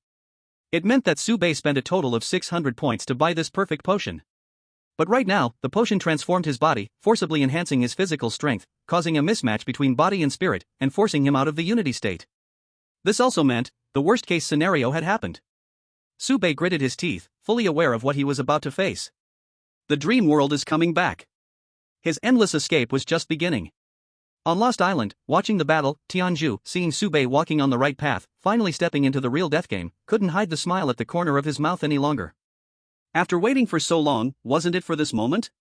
Speaker 1: It meant that Sube spent a total of 600 points to buy this perfect potion. But right now, the potion transformed his body, forcibly enhancing his physical strength, causing a mismatch between body and spirit, and forcing him out of the unity state. This also meant, the worst-case scenario had happened. Sube gritted his teeth, fully aware of what he was about to face. The dream world is coming back. His endless escape was just beginning. On Lost Island, watching the battle, Tianju, seeing Sube walking on the right path, finally stepping into the real death game, couldn't hide the smile at the corner of his mouth any longer. After waiting for so long, wasn't it for this moment?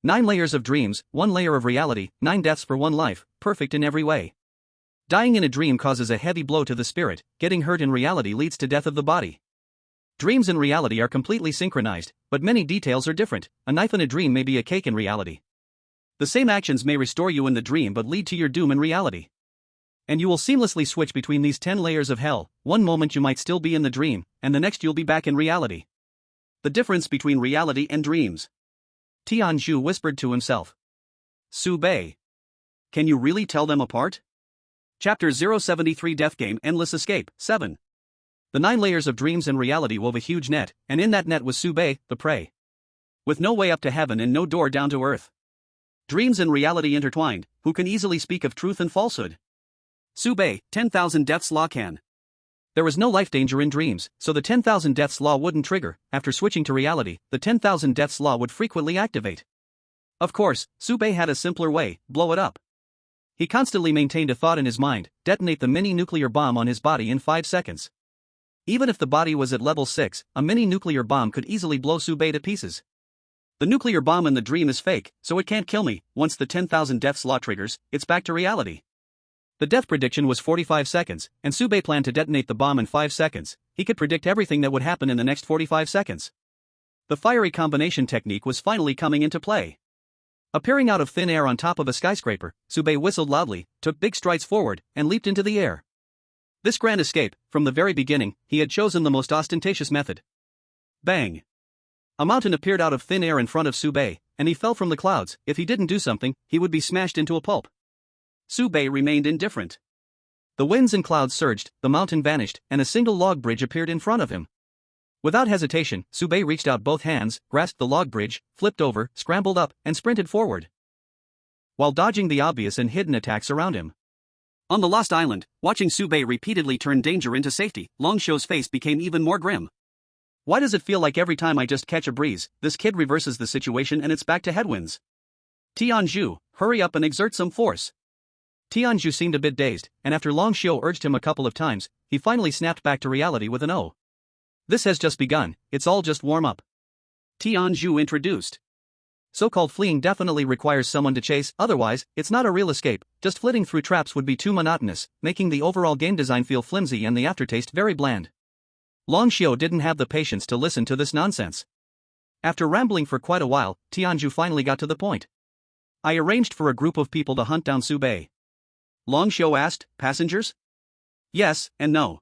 Speaker 1: 9 layers of dreams, 1 layer of reality, 9 deaths for 1 life, perfect in every way. Dying in a dream causes a heavy blow to the spirit, getting hurt in reality leads to death of the body. Dreams and reality are completely synchronized, but many details are different. A knife in a dream may be a cake in reality. The same actions may restore you in the dream but lead to your doom in reality. And you will seamlessly switch between these 10 layers of hell. One moment you might still be in the dream, and the next you'll be back in reality. The difference between reality and dreams. Tianju whispered to himself. Sube. Can you really tell them apart? Chapter 073 Death Game Endless Escape, 7. The 9 layers of dreams and reality wove a huge net, and in that net was Sube, the prey. With no way up to heaven and no door down to earth. Dreams and reality intertwined, who can easily speak of truth and falsehood? Sube, 10,000 deaths law can. There was no life danger in dreams, so the 10,000 deaths law wouldn't trigger. After switching to reality, the 10,000 deaths law would frequently activate. Of course, Sube had a simpler way: blow it up. He constantly maintained a thought in his mind: detonate the mini-nuclear bomb on his body in 5 seconds. Even if the body was at level 6, a mini-nuclear bomb could easily blow Sube to pieces. The nuclear bomb in the dream is fake, so it can't kill me. Once the 10,000 deaths law triggers, it's back to reality. The death prediction was 45 seconds, and Sube planned to detonate the bomb in 5 seconds. He could predict everything that would happen in the next 45 seconds. The fiery combination technique was finally coming into play. Appearing out of thin air on top of a skyscraper, Sube whistled loudly, took big strides forward, and leaped into the air. This grand escape, from the very beginning, he had chosen the most ostentatious method. Bang! A mountain appeared out of thin air in front of Sube, and he fell from the clouds. If he didn't do something, he would be smashed into a pulp. Sube remained indifferent. The winds and clouds surged, the mountain vanished, and a single log bridge appeared in front of him. Without hesitation, Sube reached out both hands, grasped the log bridge, flipped over, scrambled up, and sprinted forward, while dodging the obvious and hidden attacks around him. On the Lost Island, watching Sube repeatedly turn danger into safety, Longshow's face became even more grim. Why does it feel like every time I just catch a breeze, this kid reverses the situation and it's back to headwinds? Tianju, hurry up and exert some force. Tianju seemed a bit dazed, and after Longshow urged him a couple of times, he finally snapped back to reality with an "Oh. This has just begun, it's all just warm up." Tianju introduced. So-called fleeing definitely requires someone to chase, otherwise, it's not a real escape. Just flitting through traps would be too monotonous, making the overall game design feel flimsy and the aftertaste very bland. Longshio didn't have the patience to listen to this nonsense. After rambling for quite a while, Tianju finally got to the point. "I arranged for a group of people to hunt down Sube." Longshio asked, "Passengers?" "Yes, and no."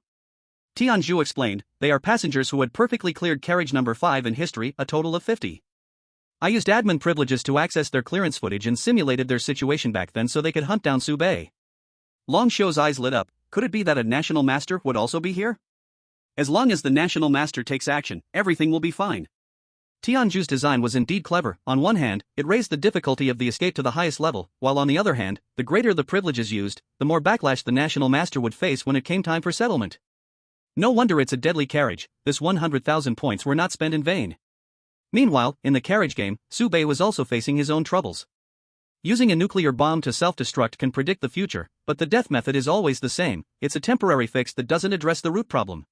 Speaker 1: Tianju explained, "They are passengers who had perfectly cleared carriage number 5 in history, a total of 50. I used admin privileges to access their clearance footage and simulated their situation back then so they could hunt down Sube." Longshio's eyes lit up. Could it be that a national master would also be here? As long as the national master takes action, everything will be fine. Tianju's design was indeed clever. On one hand, it raised the difficulty of the escape to the highest level, while on the other hand, the greater the privileges used, the more backlash the national master would face when it came time for settlement. No wonder it's a deadly carriage. This 100,000 points were not spent in vain. Meanwhile, in the carriage game, Sube was also facing his own troubles. Using a nuclear bomb to self-destruct can predict the future, but the death method is always the same. It's a temporary fix that doesn't address the root problem.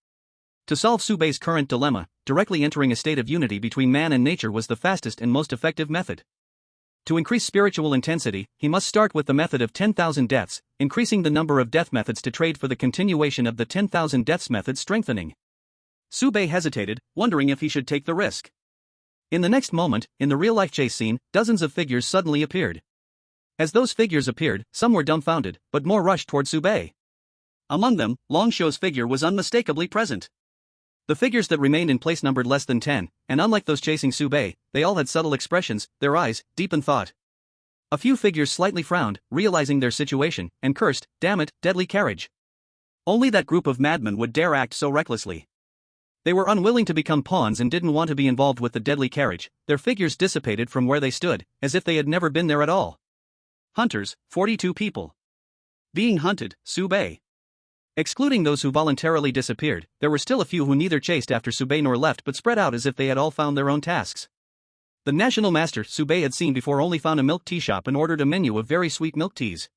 Speaker 1: To solve Subei's current dilemma, directly entering a state of unity between man and nature was the fastest and most effective method. To increase spiritual intensity, he must start with the method of 10,000 deaths, increasing the number of death methods to trade for the continuation of the 10,000 deaths method strengthening. Subei hesitated, wondering if he should take the risk. In the next moment, in the real-life chase scene, dozens of figures suddenly appeared. As those figures appeared, some were dumbfounded, but more rushed toward Subei. Among them, Longshou's figure was unmistakably present. The figures that remained in place numbered less than 10, and unlike those chasing Subei, they all had subtle expressions, their eyes deep in thought. A few figures slightly frowned, realizing their situation, and cursed, "Damn it, deadly carriage." Only that group of madmen would dare act so recklessly. They were unwilling to become pawns and didn't want to be involved with the deadly carriage. Their figures dissipated from where they stood, as if they had never been there at all. Hunters, 42 people. Being hunted, Subei. Excluding those who voluntarily disappeared, there were still a few who neither chased after Subei nor left but spread out as if they had all found their own tasks. The national master Subei had seen before only found a milk tea shop and ordered a menu of very sweet milk teas.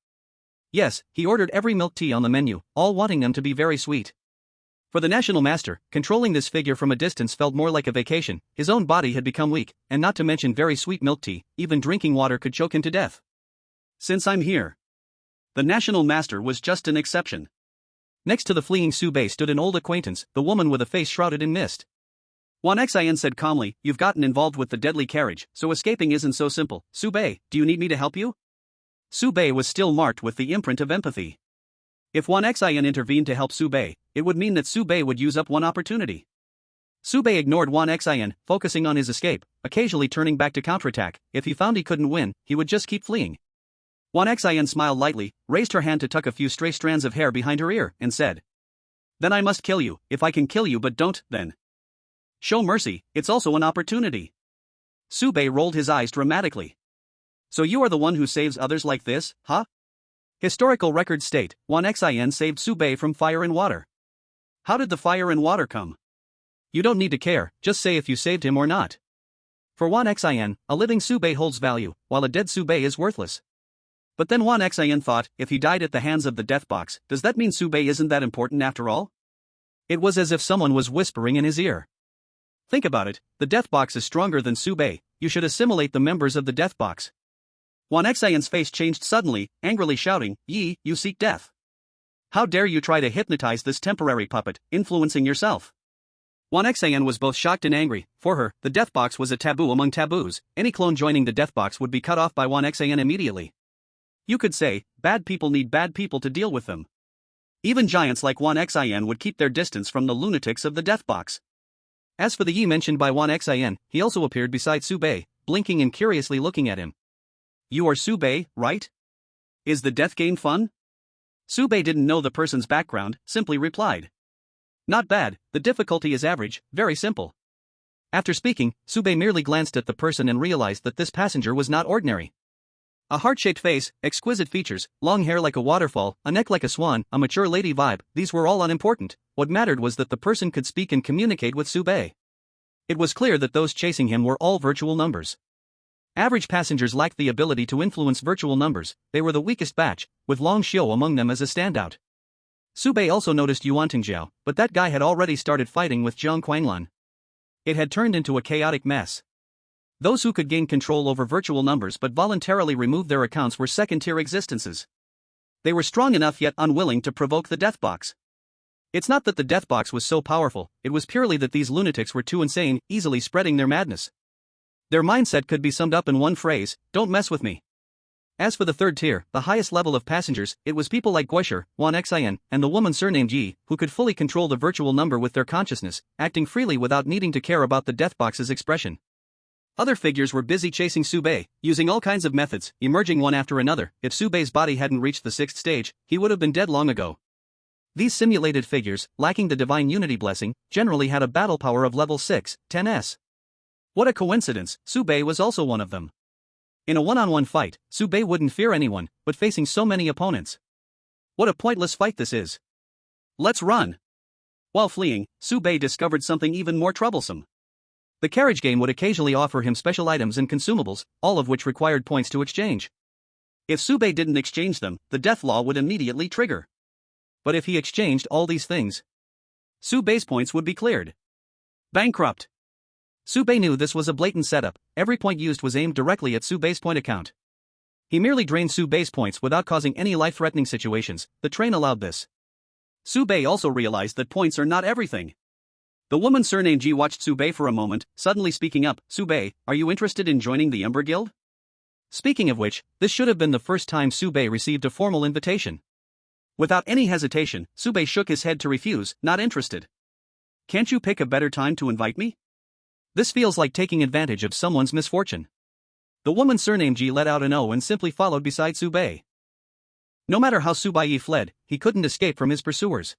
Speaker 1: Yes, he ordered every milk tea on the menu, all wanting them to be very sweet. For the national master, controlling this figure from a distance felt more like a vacation. His own body had become weak, and not to mention very sweet milk tea, even drinking water could choke him to death. Since I'm here. The national master was just an exception. Next to the fleeing Subei stood an old acquaintance, the woman with a face shrouded in mist. Xin said calmly, "You've gotten involved with the deadly carriage, so escaping isn't so simple. Subei, do you need me to help you?" Subei was still marked with the imprint of empathy. If Xin intervened to help Subei, it would mean that Subei would use up one opportunity. Subei ignored Xin, focusing on his escape, occasionally turning back to counterattack. If he found he couldn't win, he would just keep fleeing. Xin smiled lightly, raised her hand to tuck a few stray strands of hair behind her ear, and said, "Then I must kill you, if I can kill you, but don't, then. Show mercy, it's also an opportunity." Subei rolled his eyes dramatically. "So you are the one who saves others like this, huh?" Historical records state, Xin saved Subei from fire and water. How did the fire and water come? You don't need to care, just say if you saved him or not. For Xin, a living Subei holds value, while a dead Subei is worthless. But then Xin thought, if he died at the hands of the death box, does that mean Subei isn't that important after all? It was as if someone was whispering in his ear. Think about it, the death box is stronger than Subei, you should assimilate the members of the death box. Xin's face changed suddenly, angrily shouting, "Yi, you seek death. How dare you try to hypnotize this temporary puppet, influencing yourself?" Xin was both shocked and angry. For her, the death box was a taboo among taboos. Any clone joining the death box would be cut off by Xin immediately. You could say, bad people need bad people to deal with them. Even giants like Xin would keep their distance from the lunatics of the death box. As for the Yi mentioned by Xin, he also appeared beside Subei, blinking and curiously looking at him. "You are Subei, right? Is the death game fun?" Subei didn't know the person's background, simply replied. "Not bad, the difficulty is average, very simple." After speaking, Subei merely glanced at the person and realized that this passenger was not ordinary. A heart-shaped face, exquisite features, long hair like a waterfall, a neck like a swan, a mature lady vibe, these were all unimportant. What mattered was that the person could speak and communicate with Subei. It was clear that those chasing him were all virtual numbers. Average passengers lacked the ability to influence virtual numbers, they were the weakest batch, with Longshou among them as a standout. Subei also noticed Yuan Tingjiao, but that guy had already started fighting with Jiang Quanglan. It had turned into a chaotic mess. Those who could gain control over virtual numbers but voluntarily remove their accounts were second-tier existences. They were strong enough yet unwilling to provoke the death box. It's not that the death box was so powerful, it was purely that these lunatics were too insane, easily spreading their madness. Their mindset could be summed up in one phrase, "Don't mess with me." As for the third tier, the highest level of passengers, it was people like Guisher, Xin, and the woman surnamed Yi, who could fully control the virtual number with their consciousness, acting freely without needing to care about the death box's expression. Other figures were busy chasing Subei, using all kinds of methods, emerging one after another. If Subei's body hadn't reached the 6th stage, he would have been dead long ago. These simulated figures, lacking the divine unity blessing, generally had a battle power of level 6, 10s. What a coincidence, Subei was also one of them. In a one-on-one fight, Subei wouldn't fear anyone, but facing so many opponents. What a pointless fight this is. Let's run. While fleeing, Subei discovered something even more troublesome. The carriage game would occasionally offer him special items and consumables, all of which required points to exchange. If Sube didn't exchange them, the death law would immediately trigger. But if he exchanged all these things, Sube's points would be cleared. Bankrupt. Sube knew this was a blatant setup. Every point used was aimed directly at Sube's point account. He merely drained Sube's points without causing any life-threatening situations. The train allowed this. Sube also realized that points are not everything. The woman surnamed Ji watched Sube for a moment, suddenly speaking up. Sube, are you interested in joining the Ember Guild? Speaking of which, this should have been the first time Sube received a formal invitation. Without any hesitation, Sube shook his head to refuse, not interested. Can't you pick a better time to invite me? This feels like taking advantage of someone's misfortune. The woman surnamed Ji let out an "oh" and simply followed beside Sube. No matter how Baiye fled, he couldn't escape from his pursuers.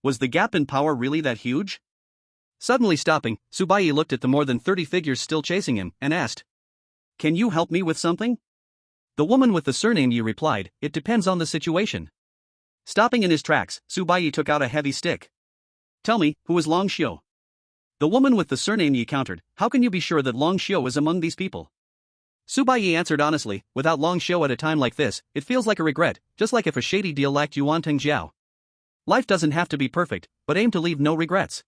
Speaker 1: Was the gap in power really that huge? Suddenly stopping, Baiye looked at the more than 30 figures still chasing him, and asked, "Can you help me with something?" The woman with the surname Yi replied, "It depends on the situation." Stopping in his tracks, Baiye took out a heavy stick. "Tell me, who is Long Xiu?" The woman with the surname Yi countered, "How can you be sure that Long Xiu is among these people?" Baiye answered honestly, "Without Long Xiu at a time like this, it feels like a regret, just like if a shady deal lacked Yuan Tengjiao. Life doesn't have to be perfect, but aim to leave no regrets."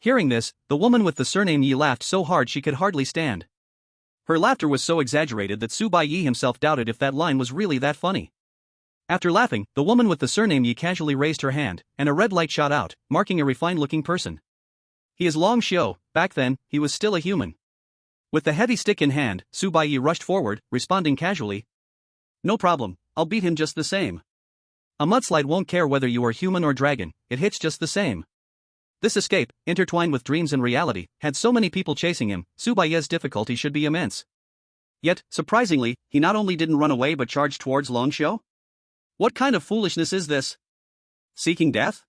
Speaker 1: Hearing this, the woman with the surname Yi laughed so hard she could hardly stand. Her laughter was so exaggerated that Baiye himself doubted if that line was really that funny. After laughing, the woman with the surname Yi casually raised her hand, and a red light shot out, marking a refined-looking person. "He is Long Xiu." Back then, he was still a human. With the heavy stick in hand, Baiye rushed forward, responding casually, "No problem, I'll beat him just the same. A mudslide won't care whether you are human or dragon, it hits just the same." This escape, intertwined with dreams and reality, had so many people chasing him. Baiye's difficulty should be immense. Yet, surprisingly, he not only didn't run away but charged towards Long Xiu. What kind of foolishness is this? Seeking death?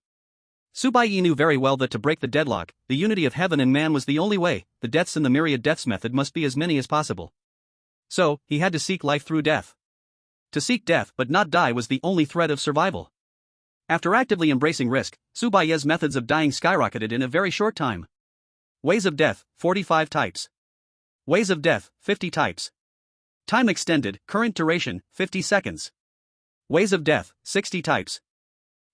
Speaker 1: Baiye knew very well that to break the deadlock, the unity of heaven and man was the only way. The deaths in the myriad deaths method must be as many as possible. So, he had to seek life through death. To seek death but not die was the only thread of survival. After actively embracing risk, Baiye's methods of dying skyrocketed in a very short time. Ways of death, 45 types. Ways of death, 50 types. Time extended, current duration, 50 seconds. Ways of death, 60 types.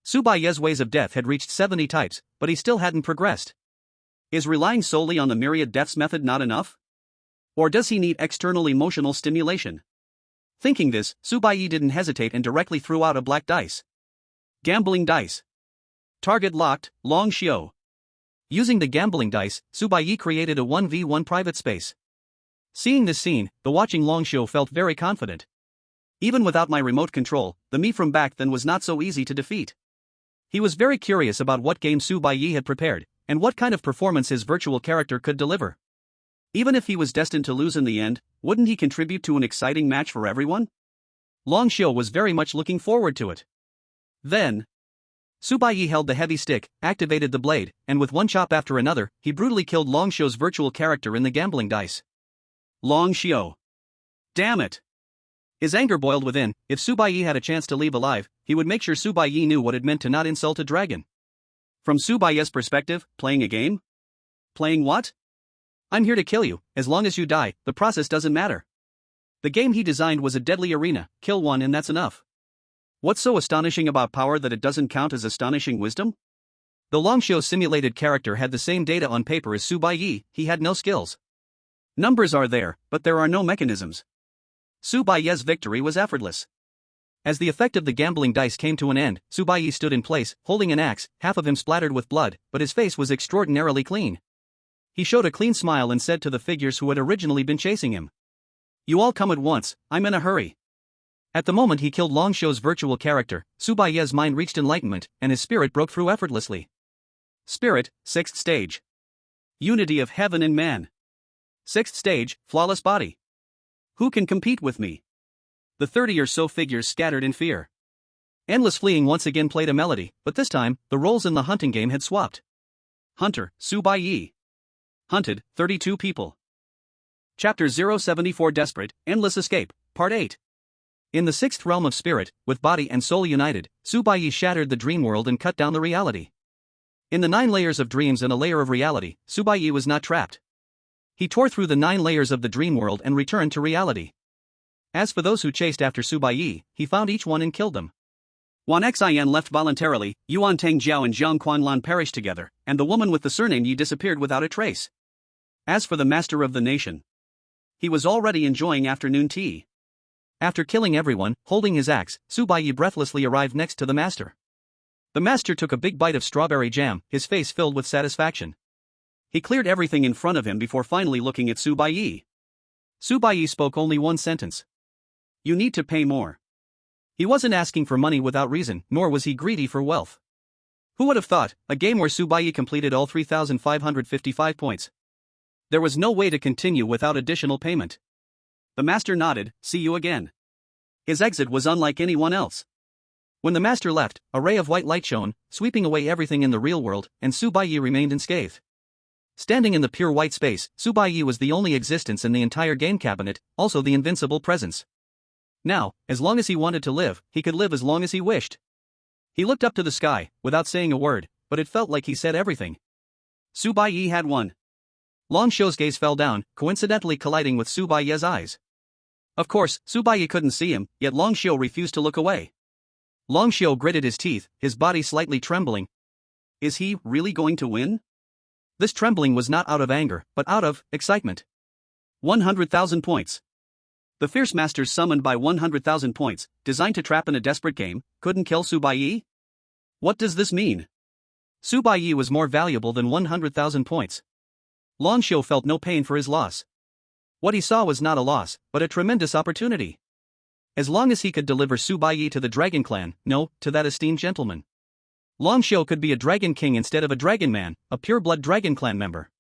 Speaker 1: Baiye's ways of death had reached 70 types, but he still hadn't progressed. Is relying solely on the myriad deaths method not enough? Or does he need external emotional stimulation? Thinking this, Baiye didn't hesitate and directly threw out a black dice. Gambling dice. Target locked, Long Xiu. Using the gambling dice, Baiye created a 1v1 private space. Seeing this scene, the watching Long Xiu felt very confident. Even without my remote control, the me from back then was not so easy to defeat. He was very curious about what game Baiye had prepared, and what kind of performance his virtual character could deliver. Even if he was destined to lose in the end, wouldn't he contribute to an exciting match for everyone? Long Xiu was very much looking forward to it. Then, Baiye held the heavy stick, activated the blade, and with one chop after another, he brutally killed Long Xiu's virtual character in the gambling dice. Long Xiu. Damn it! His anger boiled within. If Baiye had a chance to leave alive, he would make sure Baiye knew what it meant to not insult a dragon. From Baiye's perspective, playing a game? Playing what? I'm here to kill you. As long as you die, the process doesn't matter. The game he designed was a deadly arena. Kill one and that's enough. What's so astonishing about power that it doesn't count as astonishing wisdom? The Long Xiu simulated character had the same data on paper as Baiye. He had no skills. Numbers are there, but there are no mechanisms. Baiye's victory was effortless. As the effect of the gambling dice came to an end, Baiye stood in place, holding an axe, half of him splattered with blood, but his face was extraordinarily clean. He showed a clean smile and said to the figures who had originally been chasing him, "You all come at once, I'm in a hurry." At the moment he killed Long Xiu's virtual character, Baiye's mind reached enlightenment, and his spirit broke through effortlessly. Spirit, 6th stage. Unity of heaven and man. 6th stage, flawless body. Who can compete with me? The 30 or so figures scattered in fear. Endless fleeing once again played a melody, but this time, the roles in the hunting game had swapped. Hunter, Baiye. Hunted, 32 people. Chapter 074 Desperate, Endless Escape, Part 8. In the 6th realm of spirit, with body and soul united, Baiye shattered the dream world and cut down the reality. In the 9 layers of dreams and a layer of reality, Baiye was not trapped. He tore through the 9 layers of the dream world and returned to reality. As for those who chased after Su Baiye, he found each one and killed them. Wan Xian left voluntarily, Yuan Tang Jiao and Jiang Quanlan perished together, and the woman with the surname Yi disappeared without a trace. As for the master of the nation, he was already enjoying afternoon tea. After killing everyone, holding his axe, Su Baiye breathlessly arrived next to the master. The master took a big bite of strawberry jam, his face filled with satisfaction. He cleared everything in front of him before finally looking at Su Baiye. Su Baiye spoke only one sentence. You need to pay more. He wasn't asking for money without reason, nor was he greedy for wealth. Who would have thought, a game where Su Baiye completed all 3,555 points. There was no way to continue without additional payment. The master nodded, see you again. His exit was unlike anyone else. When the master left, a ray of white light shone, sweeping away everything in the real world, and Su Baiye remained unscathed. Standing in the pure white space, Su Baiye was the only existence in the entire game cabinet, also the invincible presence. Now, as long as he wanted to live, he could live as long as he wished. He looked up to the sky, without saying a word, but it felt like he said everything. Su Baiye had won. Long Xiu's gaze fell down, coincidentally colliding with Su Baiye's eyes. Of course, Su Baiye couldn't see him, yet Long Xiu refused to look away. Long Xiu gritted his teeth, his body slightly trembling. Is he really going to win? This trembling was not out of anger, but out of excitement. 100,000 points. The fierce masters summoned by 100,000 points, designed to trap in a desperate game, couldn't kill Su Baiye? What does this mean? Su Baiye was more valuable than 100,000 points. Long Xiu felt no pain for his loss. What he saw was not a loss, but a tremendous opportunity. As long as he could deliver Su Baiye to the Dragon Clan, no, to that esteemed gentleman. Long Xiu could be a Dragon King instead of a Dragon Man, a pure-blood Dragon Clan member.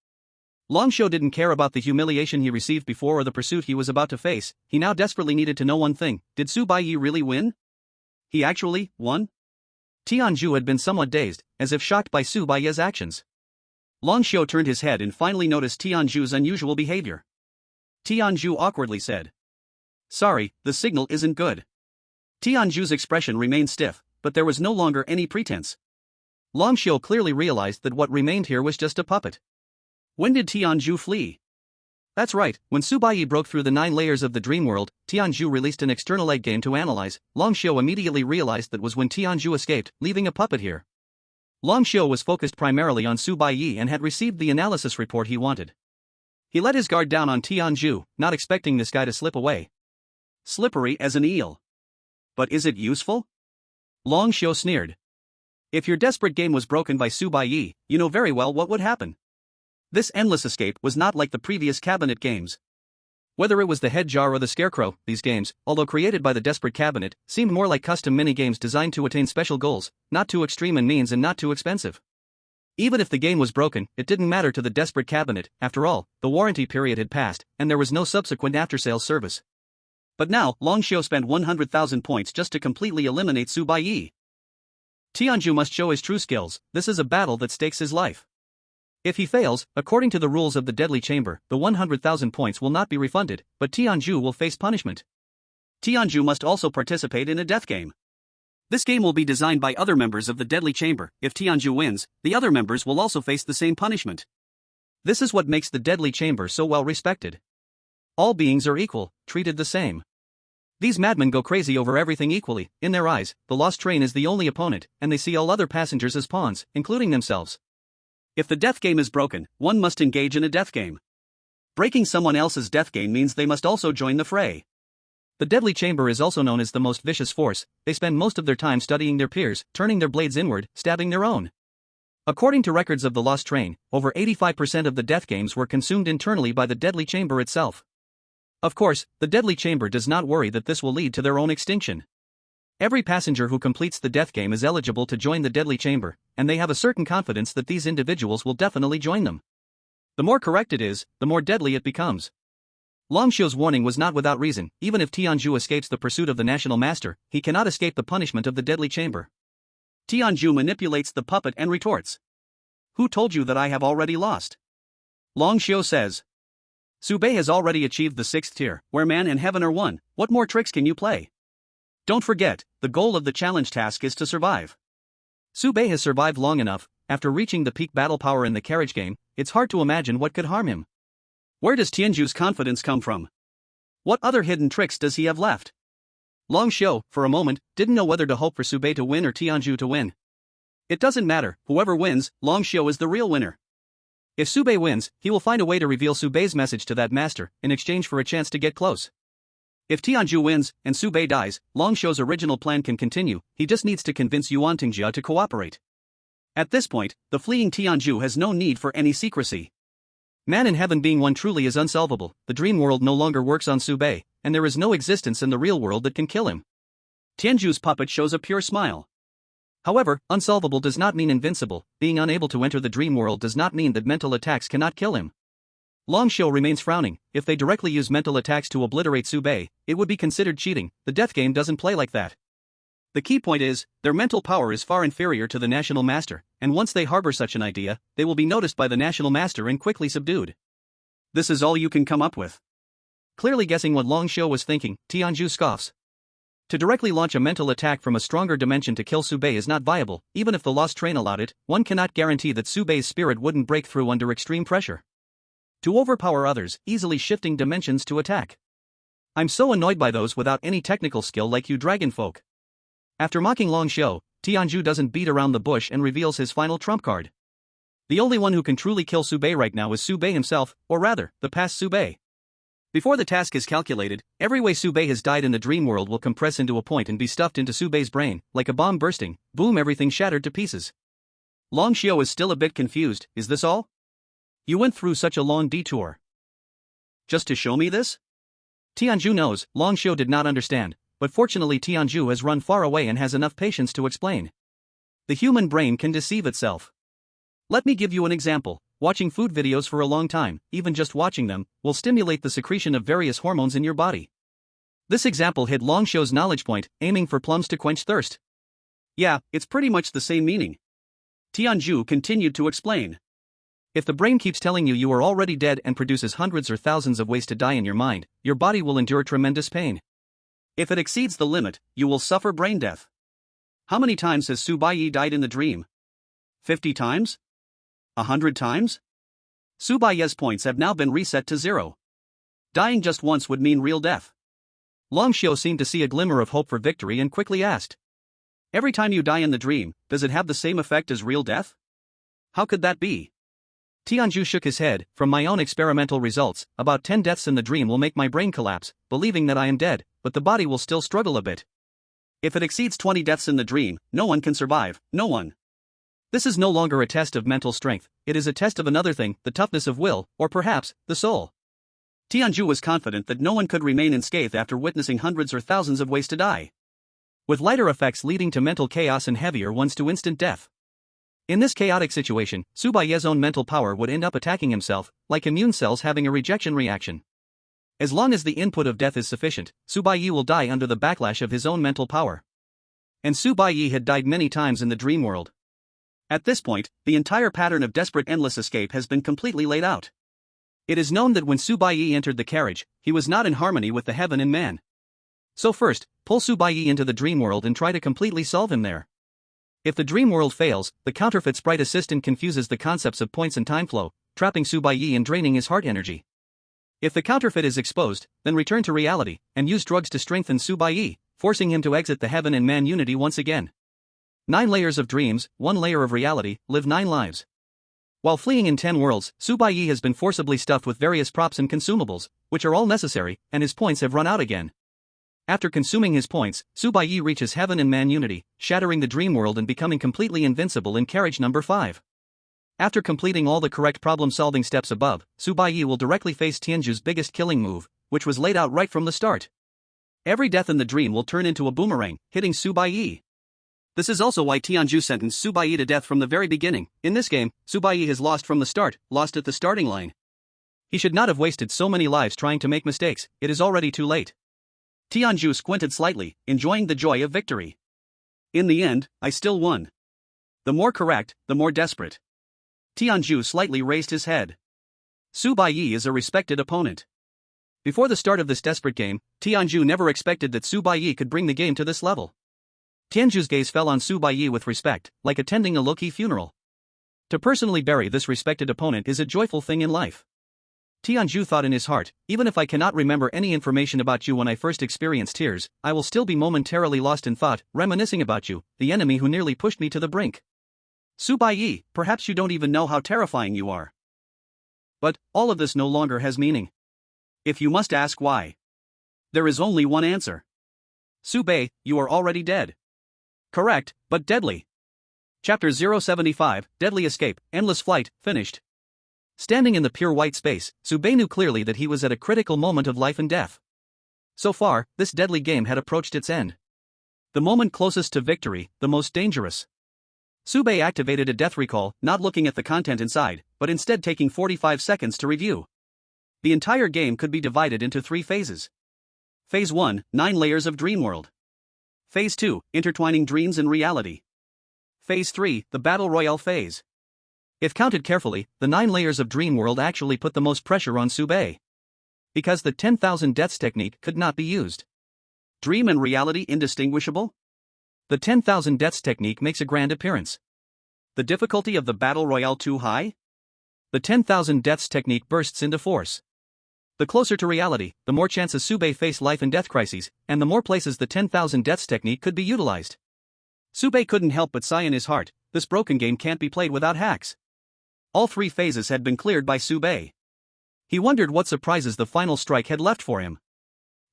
Speaker 1: Long Xiu didn't care about the humiliation he received before or the pursuit he was about to face, he now desperately needed to know one thing, did Su Baiye really win? He actually won? Tianzhu had been somewhat dazed, as if shocked by Su Baiye's actions. Long Xiu turned his head and finally noticed Tianzhu's unusual behavior. Tianzhu awkwardly said. Sorry, the signal isn't good. Tianzhu's expression remained stiff, but there was no longer any pretense. Long Xiu clearly realized that what remained here was just a puppet. When did Tianzhu flee? That's right, when Su Baiye broke through the 9 layers of the dream world, Tianzhu released an external egg game to analyze. Long Xiu immediately realized that was when Tianzhu escaped, leaving a puppet here. Long Xiu was focused primarily on Su Baiye and had received the analysis report he wanted. He let his guard down on Tianzhu, not expecting this guy to slip away. Slippery as an eel. But is it useful? Long Xiu sneered. If your desperate game was broken by Su Baiye, you know very well what would happen. This endless escape was not like the previous cabinet games. Whether it was the head jar or the scarecrow, these games, although created by the desperate cabinet, seemed more like custom mini-games designed to attain special goals, not too extreme in means and not too expensive. Even if the game was broken, it didn't matter to the desperate cabinet, after all, the warranty period had passed, and there was no subsequent after-sales service. But now, Long Xiu spent 100,000 points just to completely eliminate Su Baiye. Tianzhu must show his true skills, this is a battle that stakes his life. If he fails, according to the rules of the Deadly Chamber, the 100,000 points will not be refunded, but Tianzhu will face punishment. Tianzhu must also participate in a death game. This game will be designed by other members of the Deadly Chamber. If Tianzhu wins, the other members will also face the same punishment. This is what makes the Deadly Chamber so well respected. All beings are equal, treated the same. These madmen go crazy over everything equally. In their eyes, the lost train is the only opponent, and they see all other passengers as pawns, including themselves. If the death game is broken, one must engage in a death game. Breaking someone else's death game means they must also join the fray. The Deadly Chamber is also known as the most vicious force. They spend most of their time studying their peers, turning their blades inward, stabbing their own. According to records of the Lost Train, over 85% of the death games were consumed internally by the Deadly Chamber itself. Of course, the Deadly Chamber does not worry that this will lead to their own extinction. Every passenger who completes the death game is eligible to join the Deadly Chamber, and they have a certain confidence that these individuals will definitely join them. The more correct it is, the more deadly it becomes. Long Xiu's warning was not without reason. Even if Tianzhu escapes the pursuit of the National Master, he cannot escape the punishment of the Deadly Chamber. Tianzhu manipulates the puppet and retorts. Who told you that I have already lost? Long Xiu says. Su Baiye has already achieved the 6th tier, where man and heaven are one. What more tricks can you play? Don't forget, the goal of the challenge task is to survive. Su Baiye has survived long enough. After reaching the peak battle power in the carriage game, it's hard to imagine what could harm him. Where does Tianzhu's confidence come from? What other hidden tricks does he have left? Long Xiu, for a moment, didn't know whether to hope for Sube to win or Tianju to win. It doesn't matter, whoever wins, Long Xiu is the real winner. If Sube wins, he will find a way to reveal Sube's message to that master, in exchange for a chance to get close. If Tianju wins, and Sube dies, Long Xiu's original plan can continue, he just needs to convince Yuan Tingjia to cooperate. At this point, the fleeing Tianju has no need for any secrecy. Man in heaven being one truly is unsolvable, the dream world no longer works on Sube, and there is no existence in the real world that can kill him. Tianju's puppet shows a pure smile. However, unsolvable does not mean invincible, being unable to enter the dream world does not mean that mental attacks cannot kill him. Long Xiu remains frowning. If they directly use mental attacks to obliterate Sube, it would be considered cheating. The death game doesn't play like that. The key point is, their mental power is far inferior to the national master, and once they harbor such an idea, they will be noticed by the national master and quickly subdued. This is all you can come up with. Clearly guessing what Long Xiu was thinking, Tianju scoffs. To directly launch a mental attack from a stronger dimension to kill Sube is not viable. Even if the lost train allowed it, one cannot guarantee that Sube's spirit wouldn't break through under extreme pressure. To overpower others, easily shifting dimensions to attack. I'm so annoyed by those without any technical skill like you dragon folk. After mocking Long Xiu, Tianju doesn't beat around the bush and reveals his final trump card. The only one who can truly kill Sube right now is Sube himself, or rather, the past Sube. Before the task is calculated, every way Sube has died in the dream world will compress into a point and be stuffed into Sube's brain, like a bomb bursting, boom, everything shattered to pieces. Long Xiu is still a bit confused. Is this all? You went through such a long detour. Just to show me this? Tianju knows, Long Xiu did not understand, but fortunately Tianju has run far away and has enough patience to explain. The human brain can deceive itself. Let me give you an example. Watching food videos for a long time, even just watching them, will stimulate the secretion of various hormones in your body. This example hit Long Xiu's knowledge point, aiming for plums to quench thirst. Yeah, it's pretty much the same meaning. Tianju continued to explain. If the brain keeps telling you you are already dead and produces hundreds or thousands of ways to die in your mind, your body will endure tremendous pain. If it exceeds the limit, you will suffer brain death. How many times has Baiye died in the dream? 50 times? 100 times? Baiye's points have now been reset to 0. Dying just once would mean real death. Long Xiu seemed to see a glimmer of hope for victory and quickly asked. Every time you die in the dream, does it have the same effect as real death? How could that be? Tianju shook his head. From my own experimental results, about 10 deaths in the dream will make my brain collapse, believing that I am dead, but the body will still struggle a bit. If it exceeds 20 deaths in the dream, no one can survive, no one. This is no longer a test of mental strength, it is a test of another thing, the toughness of will, or perhaps, the soul. Tianju was confident that no one could remain unscathed after witnessing hundreds or thousands of ways to die. With lighter effects leading to mental chaos and heavier ones to instant death. In this chaotic situation, Baiye's own mental power would end up attacking himself, like immune cells having a rejection reaction. As long as the input of death is sufficient, Baiye will die under the backlash of his own mental power. And Baiye had died many times in the dream world. At this point, the entire pattern of desperate endless escape has been completely laid out. It is known that when Baiye entered the carriage, he was not in harmony with the heaven and man. So first, pull Baiye into the dream world and try to completely solve him there. If the dream world fails, the counterfeit sprite assistant confuses the concepts of points and time flow, trapping Baiye and draining his heart energy. If the counterfeit is exposed, then return to reality, and use drugs to strengthen Baiye, forcing him to exit the heaven and man unity once again. 9 layers of dreams, 1 layer of reality, live 9 lives. While fleeing in 10 worlds, Baiye has been forcibly stuffed with various props and consumables, which are all necessary, and his points have run out again. After consuming his points, Baiye reaches heaven and man unity, shattering the dream world and becoming completely invincible in carriage number 5. After completing all the correct problem-solving steps above, Baiye will directly face Tianju's biggest killing move, which was laid out right from the start. Every death in the dream will turn into a boomerang, hitting Baiye. This is also why Tianju sentenced Baiye to death from the very beginning. In this game, Baiye has lost from the start, lost at the starting line. He should not have wasted so many lives trying to make mistakes, it is already too late. Tianju squinted slightly, enjoying the joy of victory. In the end, I still won. The more correct, the more desperate. Tianju slightly raised his head. Baiye is a respected opponent. Before the start of this desperate game, Tianju never expected that Baiye could bring the game to this level. Tianju's gaze fell on Baiye with respect, like attending a low-key funeral. To personally bury this respected opponent is a joyful thing in life. Tianzhu thought in his heart, even if I cannot remember any information about you when I first experienced tears, I will still be momentarily lost in thought, reminiscing about you, the enemy who nearly pushed me to the brink. Su Baiye, perhaps you don't even know how terrifying you are. But, all of this no longer has meaning. If you must ask why, there is only one answer. Su Baiye, you are already dead. Correct, but deadly. Chapter 075, Deadly Escape, Endless Flight, finished. Standing in the pure white space, Su Baiye knew clearly that he was at a critical moment of life and death. So far, this deadly game had approached its end. The moment closest to victory, the most dangerous. Su Baiye activated a death recall, not looking at the content inside, but instead taking 45 seconds to review. The entire game could be divided into 3 phases. Phase 1, 9 layers of dream world. Phase 2, intertwining dreams and reality. Phase 3, the Battle Royale phase. If counted carefully, the 9 layers of dream world actually put the most pressure on Su Baiye. Because the 10,000 deaths technique could not be used. Dream and reality indistinguishable? The 10,000 deaths technique makes a grand appearance. The difficulty of the Battle Royale too high? The 10,000 deaths technique bursts into force. The closer to reality, the more chances Su Baiye face life and death crises, and the more places the 10,000 deaths technique could be utilized. Su Baiye couldn't help but sigh in his heart, this broken game can't be played without hacks. All 3 phases had been cleared by Su Baiye. He wondered what surprises the final strike had left for him.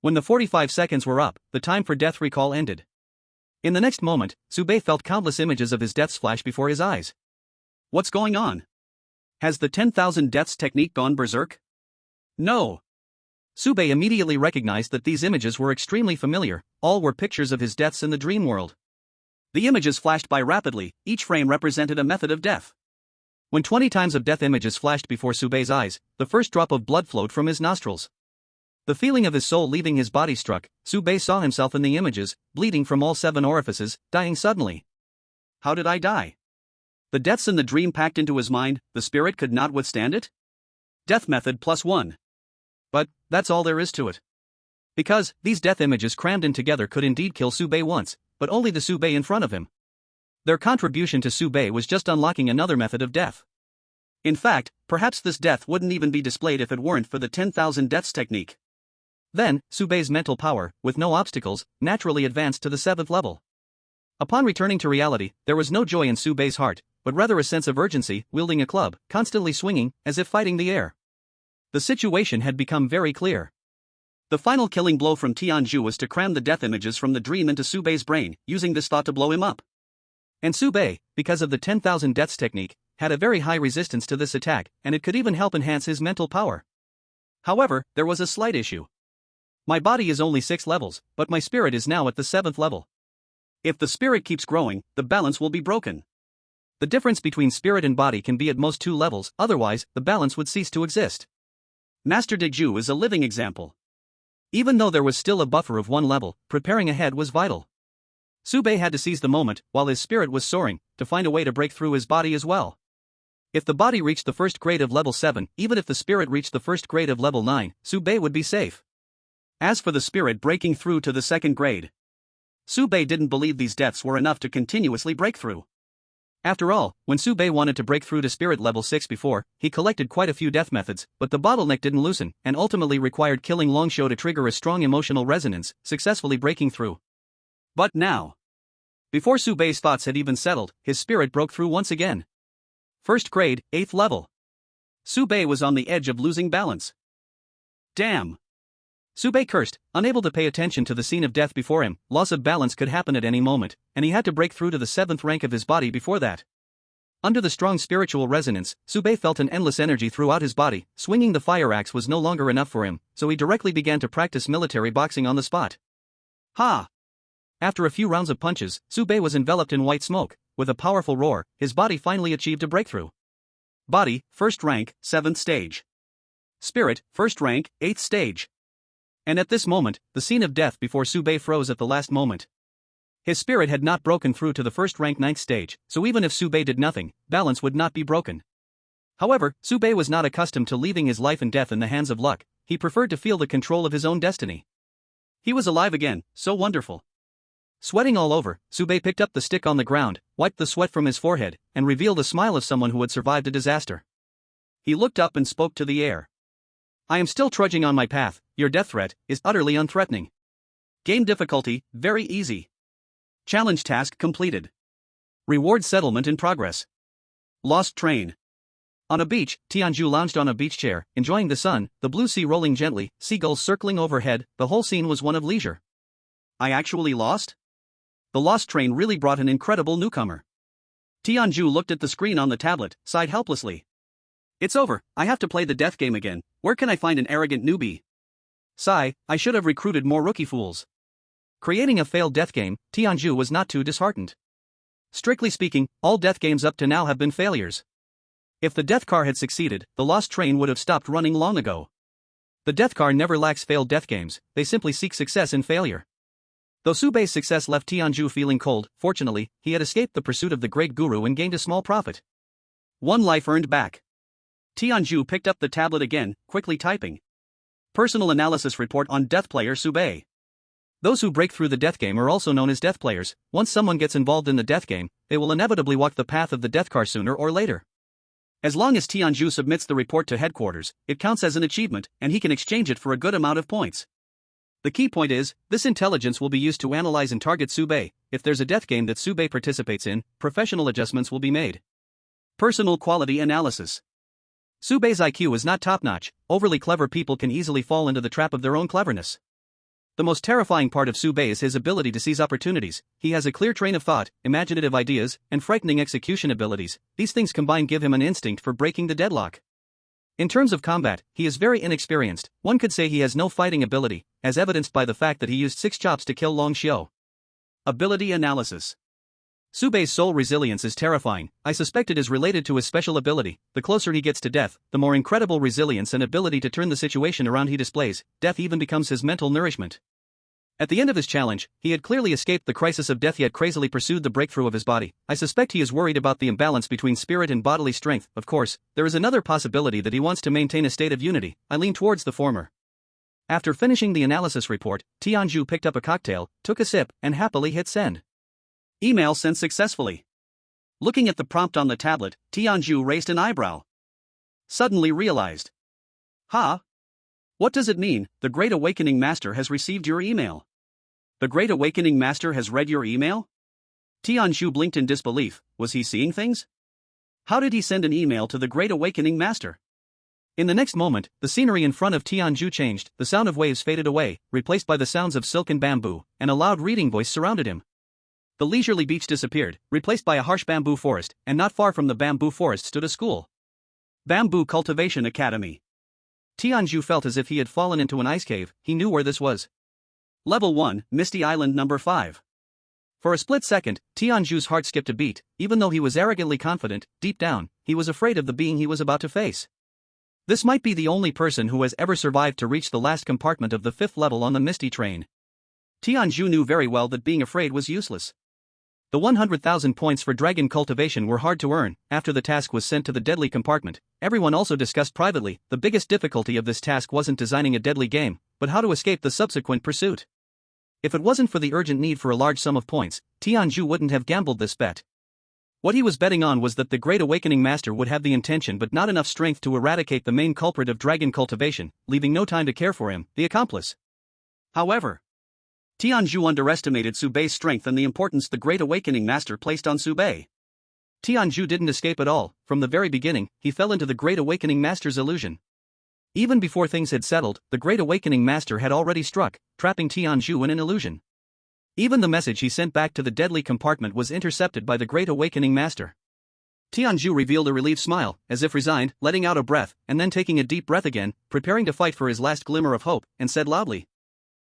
Speaker 1: When the 45 seconds were up, the time for death recall ended. In the next moment, Su Baiye felt countless images of his deaths flash before his eyes. What's going on? Has the 10,000 deaths technique gone berserk? No. Su Baiye immediately recognized that these images were extremely familiar, all were pictures of his deaths in the dream world. The images flashed by rapidly, each frame represented a method of death. When 20 times of death images flashed before Su Baiye's eyes, the first drop of blood flowed from his nostrils. The feeling of his soul leaving his body struck, Su Baiye saw himself in the images, bleeding from all 7 orifices, dying suddenly. How did I die? The deaths in the dream packed into his mind, the spirit could not withstand it? Death method +1. But, that's all there is to it. Because, these death images crammed in together could indeed kill Su Baiye once, but only the Su Baiye in front of him. Their contribution to Su Baiye was just unlocking another method of death. In fact, perhaps this death wouldn't even be displayed if it weren't for the 10,000 deaths technique. Then, Su Baiye's mental power, with no obstacles, naturally advanced to the 7th level. Upon returning to reality, there was no joy in Su Baiye's heart, but rather a sense of urgency, wielding a club, constantly swinging, as if fighting the air. The situation had become very clear. The final killing blow from Tianzhu was to cram the death images from the dream into Su Baiye's brain, using this thought to blow him up. And Su Baiye, because of the 10,000 deaths technique, had a very high resistance to this attack, and it could even help enhance his mental power. However, there was a slight issue. My body is only 6 levels, but my spirit is now at the 7th level. If the spirit keeps growing, the balance will be broken. The difference between spirit and body can be at most 2 levels, otherwise, the balance would cease to exist. Master Deju is a living example. Even though there was still a buffer of 1 level, preparing ahead was vital. Su Baiye had to seize the moment, while his spirit was soaring, to find a way to break through his body as well. If the body reached the first grade of level 7, even if the spirit reached the first grade of level 9, Su Baiye would be safe. As for the spirit breaking through to the 2nd grade, Su Baiye didn't believe these deaths were enough to continuously break through. After all, when Su Baiye wanted to break through to spirit level 6 before, he collected quite a few death methods, but the bottleneck didn't loosen, and ultimately required killing Longsho to trigger a strong emotional resonance, successfully breaking through. But now, before Su Baiye's thoughts had even settled, his spirit broke through once again. 1st grade, 8th level. Su Baiye was on the edge of losing balance. Damn! Su Baiye cursed, unable to pay attention to the scene of death before him. Loss of balance could happen at any moment, and he had to break through to the 7th rank of his body before that. Under the strong spiritual resonance, Su Baiye felt an endless energy throughout his body. Swinging the fire axe was no longer enough for him, so he directly began to practice military boxing on the spot. Ha! After a few rounds of punches, Su Baiye was enveloped in white smoke. With a powerful roar, his body finally achieved a breakthrough. Body, 1st rank, 7th stage. Spirit, 1st rank, 8th stage. And at this moment, the scene of death before Su Baiye froze at the last moment. His spirit had not broken through to the 1st rank 9th stage, so even if Su Baiye did nothing, balance would not be broken. However, Su Baiye was not accustomed to leaving his life and death in the hands of luck. He preferred to feel the control of his own destiny. He was alive again, so wonderful. Sweating all over, Su Baiye picked up the stick on the ground, wiped the sweat from his forehead, and revealed a smile of someone who had survived a disaster. He looked up and spoke to the air. I am still trudging on my path, your death threat is utterly unthreatening. Game difficulty, very easy. Challenge task completed. Reward settlement in progress. Lost train. On a beach, Tianju lounged on a beach chair, enjoying the sun, the blue sea rolling gently, seagulls circling overhead, the whole scene was one of leisure. I actually lost? The lost train really brought an incredible newcomer. Tianju looked at the screen on the tablet, sighed helplessly. It's over, I have to play the death game again, where can I find an arrogant newbie? Sigh, I should have recruited more rookie fools. Creating a failed death game, Tianju was not too disheartened. Strictly speaking, all death games up to now have been failures. If the death car had succeeded, the lost train would have stopped running long ago. The death car never lacks failed death games, they simply seek success in failure. Though Subei's success left Tianju feeling cold, fortunately, he had escaped the pursuit of the great guru and gained a small profit. 1 life earned back. Tianju picked up the tablet again, quickly typing. Personal analysis report on death player Subei. Those who break through the death game are also known as death players. Once someone gets involved in the death game, they will inevitably walk the path of the death car sooner or later. As long as Tianju submits the report to headquarters, it counts as an achievement, and he can exchange it for a good amount of points. The key point is, this intelligence will be used to analyze and target Subei. If there's a death game that Subei participates in, professional adjustments will be made. Personal quality analysis. Subei's IQ is not top-notch. Overly clever people can easily fall into the trap of their own cleverness. The most terrifying part of Subei is his ability to seize opportunities. He has a clear train of thought, imaginative ideas, and frightening execution abilities. These things combined give him an instinct for breaking the deadlock. In terms of combat, he is very inexperienced. One could say he has no fighting ability, as evidenced by the fact that he used 6 chops to kill Long Xiao. Ability analysis. Subei's soul resilience is terrifying. I suspect it is related to his special ability. The closer he gets to death, the more incredible resilience and ability to turn the situation around he displays. Death even becomes his mental nourishment. At the end of his challenge, he had clearly escaped the crisis of death yet crazily pursued the breakthrough of his body. I suspect he is worried about the imbalance between spirit and bodily strength. Of course, there is another possibility that he wants to maintain a state of unity. I lean towards the former. After finishing the analysis report, Tianju picked up a cocktail, took a sip, and happily hit send. Email sent successfully. Looking at the prompt on the tablet, Tianju raised an eyebrow. Suddenly realized. Ha? What does it mean? The Great Awakening Master has received your email. The Great Awakening Master has read your email? Tianju blinked in disbelief. Was he seeing things? How did he send an email to the Great Awakening Master? In the next moment, the scenery in front of Tianju changed, the sound of waves faded away, replaced by the sounds of silk and bamboo, and a loud reading voice surrounded him. The leisurely beach disappeared, replaced by a harsh bamboo forest, and not far from the bamboo forest stood a school. Bamboo Cultivation Academy. Tianju felt as if he had fallen into an ice cave. He knew where this was. Level 1, Misty Island number 5. For a split second, Tianju's heart skipped a beat. Even though he was arrogantly confident, deep down, he was afraid of the being he was about to face. This might be the only person who has ever survived to reach the last compartment of the 5th level on the Misty train. Tianju knew very well that being afraid was useless. The 100,000 points for dragon cultivation were hard to earn. After the task was sent to the deadly compartment, everyone also discussed privately, the biggest difficulty of this task wasn't designing a deadly game, but how to escape the subsequent pursuit. If it wasn't for the urgent need for a large sum of points, Tianju wouldn't have gambled this bet. What he was betting on was that the Great Awakening Master would have the intention but not enough strength to eradicate the main culprit of dragon cultivation, leaving no time to care for him, the accomplice. However, Tianju underestimated Subei's strength and the importance the Great Awakening Master placed on Subei. Tianju didn't escape at all. From the very beginning, he fell into the Great Awakening Master's illusion. Even before things had settled, the Great Awakening Master had already struck, trapping Tianju in an illusion. Even the message he sent back to the deadly compartment was intercepted by the Great Awakening Master. Tianju revealed a relieved smile, as if resigned, letting out a breath, and then taking a deep breath again, preparing to fight for his last glimmer of hope, and said loudly,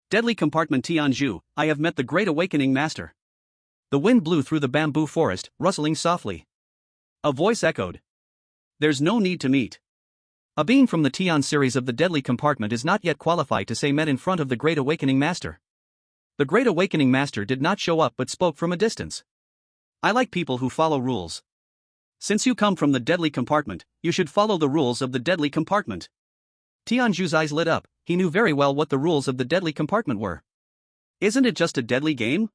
Speaker 1: "Deadly compartment Tianju, I have met the Great Awakening Master." The wind blew through the bamboo forest, rustling softly. A voice echoed. "There's no need to meet." A being from the Tian series of the deadly compartment is not yet qualified to say met in front of the Great Awakening Master. The Great Awakening Master did not show up but spoke from a distance. "I like people who follow rules. Since you come from the deadly compartment, you should follow the rules of the deadly compartment." Tianju's eyes lit up. He knew very well what the rules of the deadly compartment were. Isn't it just a deadly game?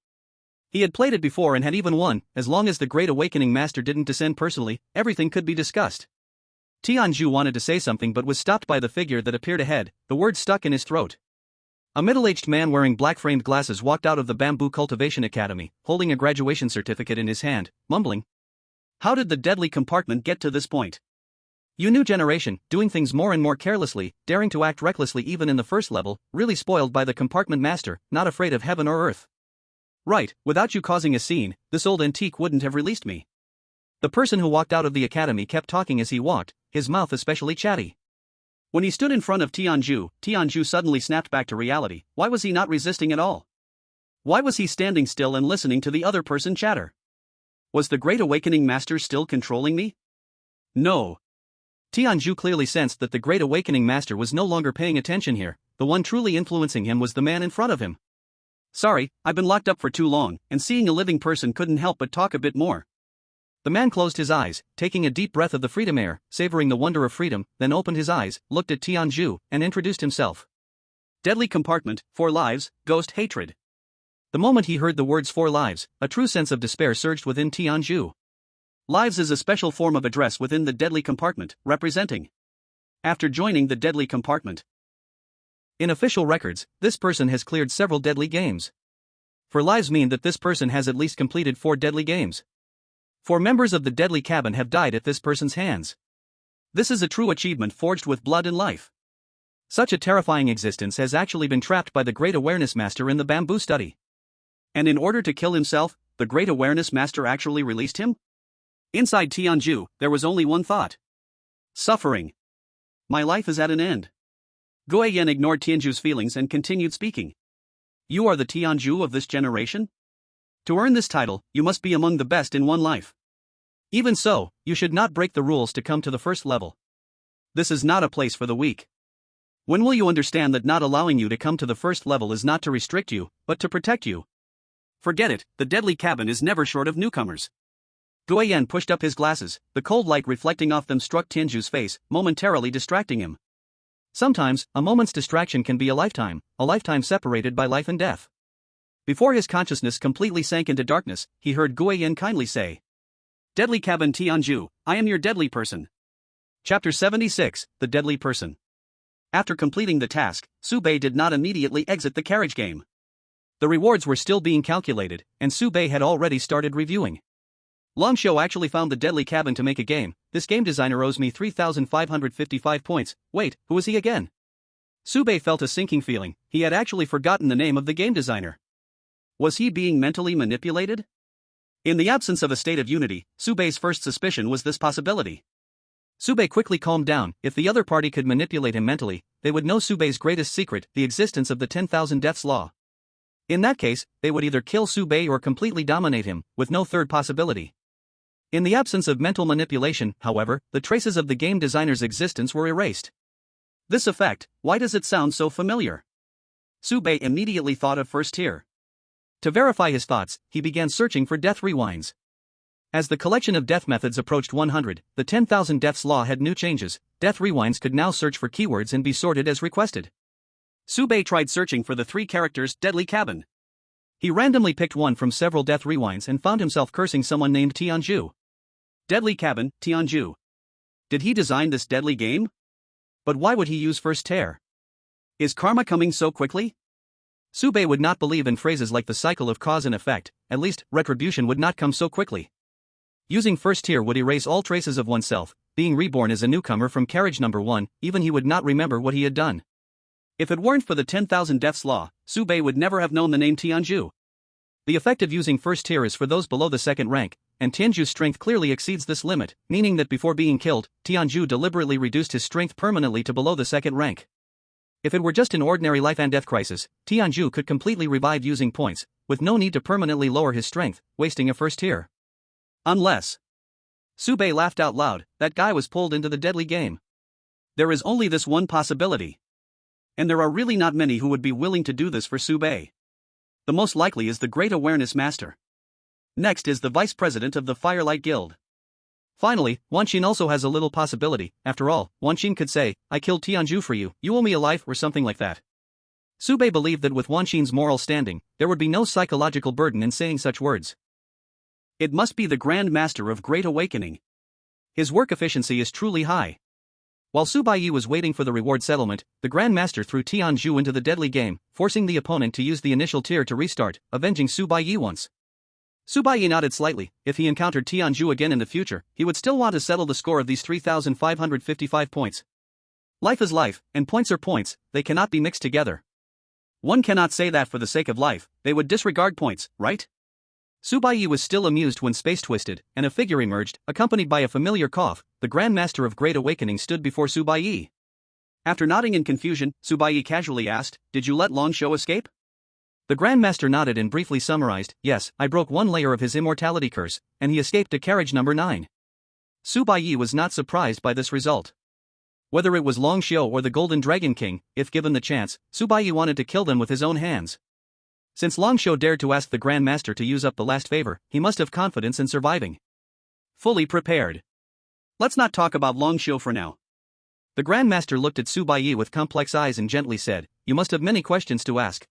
Speaker 1: He had played it before and had even won. As long as the Great Awakening Master didn't descend personally, everything could be discussed. Tianju wanted to say something but was stopped by the figure that appeared ahead, the words stuck in his throat. A middle-aged man wearing black-framed glasses walked out of the Bamboo Cultivation Academy, holding a graduation certificate in his hand, mumbling. How did the deadly compartment get to this point? You new generation, doing things more and more carelessly, daring to act recklessly even in the first level, really spoiled by the compartment master, not afraid of heaven or earth. Right, without you causing a scene, this old antique wouldn't have released me. The person who walked out of the academy kept talking as he walked, his mouth especially chatty. When he stood in front of Tianju suddenly snapped back to reality. Why was he not resisting at all? Why was he standing still and listening to the other person chatter? Was the Great Awakening Master still controlling me? No. Tianju clearly sensed that the Great Awakening Master was no longer paying attention here. The one truly influencing him was the man in front of him. Sorry, I've been locked up for too long, and seeing a living person couldn't help but talk a bit more. The man closed his eyes, taking a deep breath of the freedom air, savoring the wonder of freedom, then opened his eyes, looked at Tianju, and introduced himself. Deadly compartment, 4 lives, ghost hatred. The moment he heard the words 4 lives, a true sense of despair surged within Tianju. Lives is a special form of address within the deadly compartment, representing. After joining the deadly compartment. In official records, this person has cleared several deadly games. 4 lives mean that this person has at least completed 4 deadly games. 4 members of the deadly cabin have died at this person's hands. This is a true achievement forged with blood and life. Such a terrifying existence has actually been trapped by the Great Awareness Master in the Bamboo study. And in order to kill himself, the Great Awareness Master actually released him? Inside Tianju, there was only one thought. Suffering. My life is at an end. Guo Yan ignored Tianju's feelings and continued speaking. You are the Tianju of this generation? To earn this title, you must be among the best in one life. Even so, you should not break the rules to come to the first level. This is not a place for the weak. When will you understand that not allowing you to come to the first level is not to restrict you, but to protect you? Forget it, the deadly cabin is never short of newcomers. Guo Yan pushed up his glasses, the cold light reflecting off them struck Tianju's face, momentarily distracting him. Sometimes, a moment's distraction can be a lifetime separated by life and death. Before his consciousness completely sank into darkness, he heard Guo Yan kindly say. Deadly cabin Tianju, I am your deadly person. Chapter 76, The Deadly Person. After completing the task, Su Bei did not immediately exit the carriage game. The rewards were still being calculated, and Su Bei had already started reviewing. Long Xiu actually found the deadly cabin to make a game. This game designer owes me 3,555 points. Wait, who is he again? Su Bei felt a sinking feeling. He had actually forgotten the name of the game designer. Was he being mentally manipulated? In the absence of a state of unity, Su Bei's first suspicion was this possibility. Su Bei quickly calmed down. If the other party could manipulate him mentally, they would know Su Bei's greatest secret, the existence of the 10,000 deaths law. In that case, they would either kill Su Bei or completely dominate him, with no third possibility. In the absence of mental manipulation, however, the traces of the game designer's existence were erased. This effect, why does it sound so familiar? Su Bei immediately thought of first tier. To verify his thoughts, he began searching for death rewinds. As the collection of death methods approached 100, the 10,000 deaths law had new changes. Death rewinds could now search for keywords and be sorted as requested. Su Bei tried searching for the 3 characters deadly cabin. He randomly picked one from several death rewinds and found himself cursing someone named Tianju. Deadly cabin, Tianju. Did he design this deadly game? But why would he use first tear? Is karma coming so quickly? Su Bei would not believe in phrases like the cycle of cause and effect, at least, retribution would not come so quickly. Using first tier would erase all traces of oneself, being reborn as a newcomer from carriage number 1, even he would not remember what he had done. If it weren't for the 10,000 deaths law, Su Bei would never have known the name Tianju. The effect of using first tier is for those below the second rank, and Tianju's strength clearly exceeds this limit, meaning that before being killed, Tianju deliberately reduced his strength permanently to below the second rank. If it were just an ordinary life and death crisis, Tianju could completely revive using points, with no need to permanently lower his strength, wasting a first tier. Unless. Su Bei laughed out loud, that guy was pulled into the deadly game. There is only this one possibility. And there are really not many who would be willing to do this for Su Bei. The most likely is the Great Awareness Master. Next is the Vice President of the Firelight Guild. Finally, Wan Xin also has a little possibility. After all, Wan Xin could say, I killed Tianju for you, you owe me a life or something like that. Su Bei believed that with Wan Xin's moral standing, there would be no psychological burden in saying such words. It must be the Grand Master of Great Awakening. His work efficiency is truly high. While Su Baiye was waiting for the reward settlement, the Grandmaster threw Tianzhu into the deadly game, forcing the opponent to use the initial tier to restart, avenging Su Baiye once. Su Baiye nodded slightly. If he encountered Tianzhu again in the future, he would still want to settle the score of these 3,555 points. Life is life, and points are points, they cannot be mixed together. One cannot say that for the sake of life, they would disregard points, right? Su Baiye was still amused when space twisted, and a figure emerged, accompanied by a familiar cough. The Grandmaster of Great Awakening stood before Su Baiye. After nodding in confusion, Su Baiye casually asked, "Did you let Long Shou escape?" The Grandmaster nodded and briefly summarized, "Yes, I broke one layer of his immortality curse, and he escaped to carriage number 9. Su Baiye was not surprised by this result. Whether it was Long Shou or the Golden Dragon King, if given the chance, Su Baiye wanted to kill them with his own hands. Since Long Shou dared to ask the Grandmaster to use up the last favor, he must have confidence in surviving. Fully prepared. Let's not talk about Long Shou for now. The Grandmaster looked at Su Baiye with complex eyes and gently said, "You must have many questions to ask."